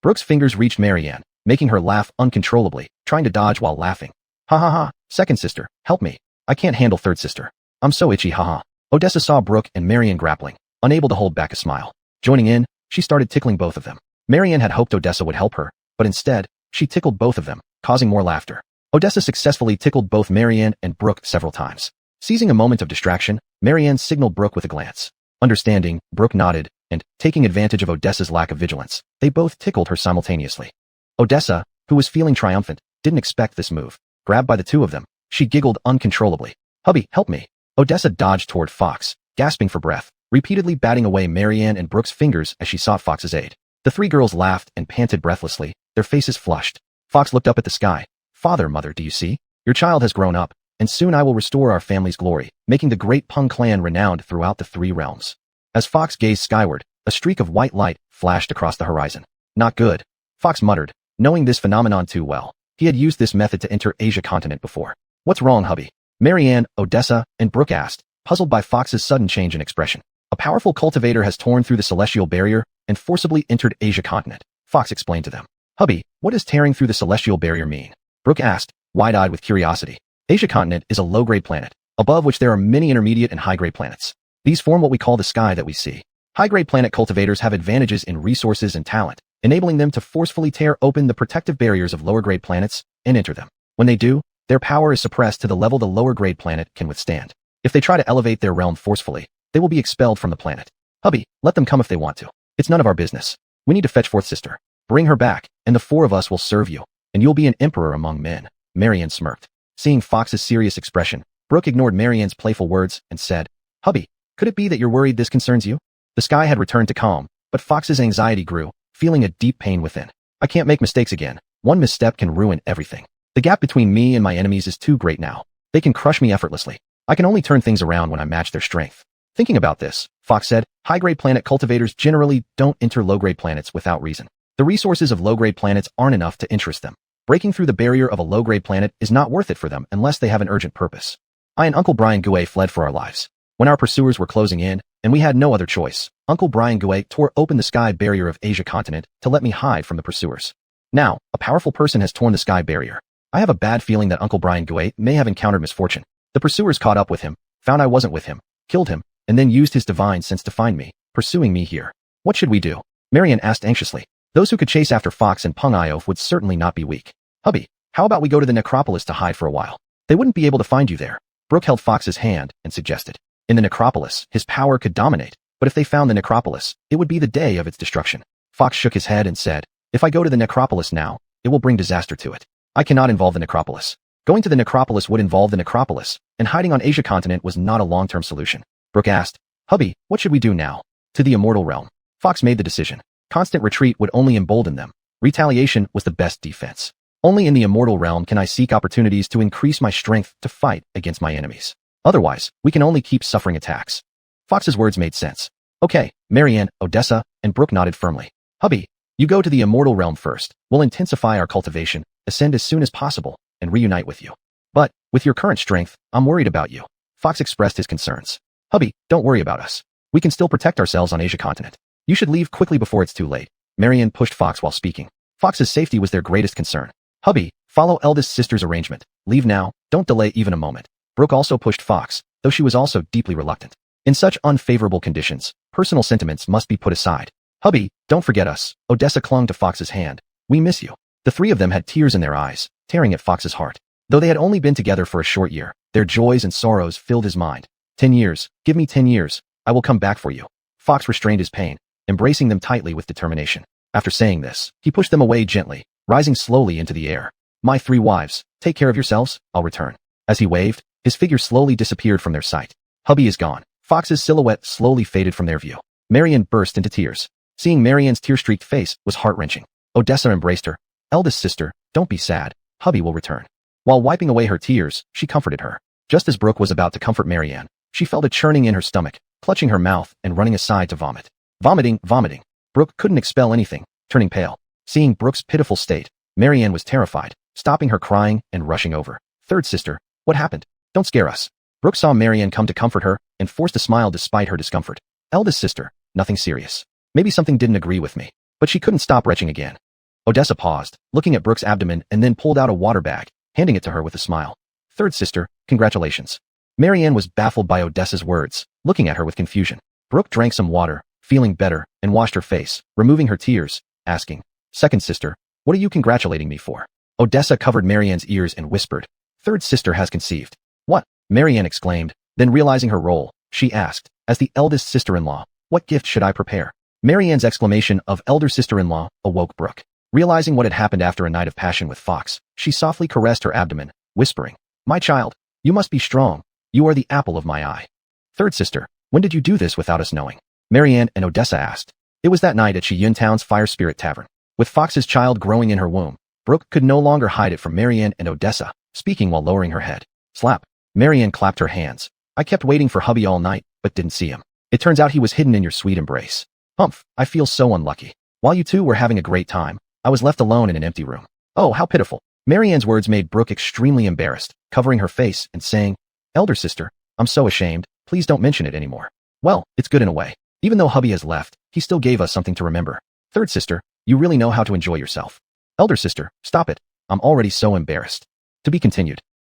Brooke's fingers reached Marianne, making her laugh uncontrollably, trying to dodge while laughing. "Ha ha ha, second sister, help me. I can't handle third sister. I'm so itchy, haha." Odessa saw Brooke and Marianne grappling, unable to hold back a smile. Joining in, she started tickling both of them. Marianne had hoped Odessa would help her, but instead, she tickled both of them, causing more laughter. Odessa successfully tickled both Marianne and Brooke several times. Seizing a moment of distraction, Marianne signaled Brooke with a glance. Understanding, Brooke nodded, and, taking advantage of Odessa's lack of vigilance, they both tickled her simultaneously. Odessa, who was feeling triumphant, didn't expect this move. Grabbed by the two of them, she giggled uncontrollably. "Hubby, help me." Odessa dodged toward Fox, gasping for breath, repeatedly batting away Marianne and Brooke's fingers as she sought Fox's aid. The three girls laughed and panted breathlessly, their faces flushed. Fox looked up at the sky. "Father, mother, do you see? Your child has grown up, and soon I will restore our family's glory, making the great Peng clan renowned throughout the three realms." As Fox gazed skyward, a streak of white light flashed across the horizon. "Not good," Fox muttered, knowing this phenomenon too well. He had used this method to enter Asia continent before. "What's wrong, hubby?" Marianne, Odessa, and Brooke asked, puzzled by Fox's sudden change in expression. "A powerful cultivator has torn through the celestial barrier and forcibly entered Asia continent," Fox explained to them. "Hubby, what does tearing through the celestial barrier mean?" Brooke asked, wide-eyed with curiosity. Asia continent is a low-grade planet, above which there are many intermediate and high-grade planets. These form what we call the sky that we see. High-grade planet cultivators have advantages in resources and talent, enabling them to forcefully tear open the protective barriers of lower-grade planets and enter them. When they do, their power is suppressed to the level the lower-grade planet can withstand. If they try to elevate their realm forcefully, they will be expelled from the planet. "Hubby, let them come if they want to. It's none of our business. We need to fetch fourth sister. Bring her back, and the four of us will serve you, and you'll be an emperor among men." Marianne smirked. Seeing Fox's serious expression, Brooke ignored Marianne's playful words and said, "Hubby, could it be that you're worried this concerns you?" The sky had returned to calm, but Fox's anxiety grew, feeling a deep pain within. "I can't make mistakes again. One misstep can ruin everything. The gap between me and my enemies is too great now. They can crush me effortlessly. I can only turn things around when I match their strength." Thinking about this, Fox said, "High-grade planet cultivators generally don't enter low-grade planets without reason. The resources of low-grade planets aren't enough to interest them. Breaking through the barrier of a low-grade planet is not worth it for them unless they have an urgent purpose. I and Uncle Brian Gouet fled for our lives. When our pursuers were closing in, and we had no other choice, Uncle Brian Gouet tore open the sky barrier of Asia continent to let me hide from the pursuers. Now, a powerful person has torn the sky barrier. I have a bad feeling that Uncle Brian Gouet may have encountered misfortune. The pursuers caught up with him, found I wasn't with him, killed him, and then used his divine sense to find me, pursuing me here. What should we do?" Marianne asked anxiously. Those who could chase after Fox and Peng Iof would certainly not be weak. "Hubby, how about we go to the necropolis to hide for a while? They wouldn't be able to find you there." Brooke held Fox's hand and suggested. In the necropolis, his power could dominate, but if they found the necropolis, it would be the day of its destruction. Fox shook his head and said, "If I go to the necropolis now, it will bring disaster to it. I cannot involve the necropolis. Going to the necropolis would involve the necropolis, and hiding on Asia continent was not a long-term solution." Brooke asked, "Hubby, what should we do now?" "To the immortal realm." Fox made the decision. Constant retreat would only embolden them. Retaliation was the best defense. Only in the immortal realm can I seek opportunities to increase my strength to fight against my enemies. Otherwise, we can only keep suffering attacks. Fox's words made sense. Okay, Marianne, Odessa, and Brooke nodded firmly. "Hubby, you go to the immortal realm first. We'll intensify our cultivation, ascend as soon as possible, and reunite with you. But, with your current strength, I'm worried about you. Fox expressed his concerns. Hubby, don't worry about us. We can still protect ourselves on Asia continent. You should leave quickly before it's too late. Marianne pushed Fox while speaking. Fox's safety was their greatest concern. Hubby, follow eldest sister's arrangement. Leave now, don't delay even a moment. Brooke also pushed Fox, though she was also deeply reluctant. In such unfavorable conditions, personal sentiments must be put aside. Hubby, don't forget us. Odessa clung to Fox's hand. We miss you. The three of them had tears in their eyes, tearing at Fox's heart. Though they had only been together for a short year, their joys and sorrows filled his mind. 10 years, give me 10 years, I will come back for you. Fox restrained his pain, embracing them tightly with determination. After saying this, he pushed them away gently, rising slowly into the air. My 3 wives, take care of yourselves, I'll return. As he waved, his figure slowly disappeared from their sight. Hubby is gone. Fox's silhouette slowly faded from their view. Marianne burst into tears. Seeing Marianne's tear-streaked face was heart-wrenching. Odessa embraced her. Eldest sister, don't be sad. Hubby will return. While wiping away her tears, she comforted her. Just as Brooke was about to comfort Marianne, she felt a churning in her stomach, clutching her mouth and running aside to vomit. Vomiting. Brooke couldn't expel anything, turning pale. Seeing Brooke's pitiful state, Marianne was terrified, stopping her crying and rushing over. Third sister, what happened? Don't scare us. Brooke saw Marianne come to comfort her and forced a smile despite her discomfort. Eldest sister, nothing serious. Maybe something didn't agree with me. But she couldn't stop retching again. Odessa paused, looking at Brooke's abdomen and then pulled out a water bag, handing it to her with a smile. Third sister, congratulations. Marianne was baffled by Odessa's words, looking at her with confusion. Brooke drank some water, feeling better, and washed her face, removing her tears, asking, Second sister, what are you congratulating me for? Odessa covered Marianne's ears and whispered, Third sister has conceived. What? Marianne exclaimed, then realizing her role, she asked, as the eldest sister-in-law, what gift should I prepare? Marianne's exclamation of elder sister-in-law awoke Brooke. Realizing what had happened after a night of passion with Fox, she softly caressed her abdomen, whispering, My child, you must be strong. You are the apple of my eye. Third sister, when did you do this without us knowing? Marianne and Odessa asked. It was that night at Yuntown's Fire Spirit Tavern. With Fox's child growing in her womb, Brooke could no longer hide it from Marianne and Odessa, speaking while lowering her head. Slap. Marianne clapped her hands. I kept waiting for hubby all night, but didn't see him. It turns out he was hidden in your sweet embrace. Humph, I feel so unlucky. While you two were having a great time, I was left alone in an empty room. Oh, how pitiful. Marianne's words made Brooke extremely embarrassed, covering her face and saying, Elder sister, I'm so ashamed, please don't mention it anymore. Well, it's good in a way. Even though hubby has left, he still gave us something to remember. Third sister, you really know how to enjoy yourself. Elder sister, stop it. I'm already so embarrassed. To be continued.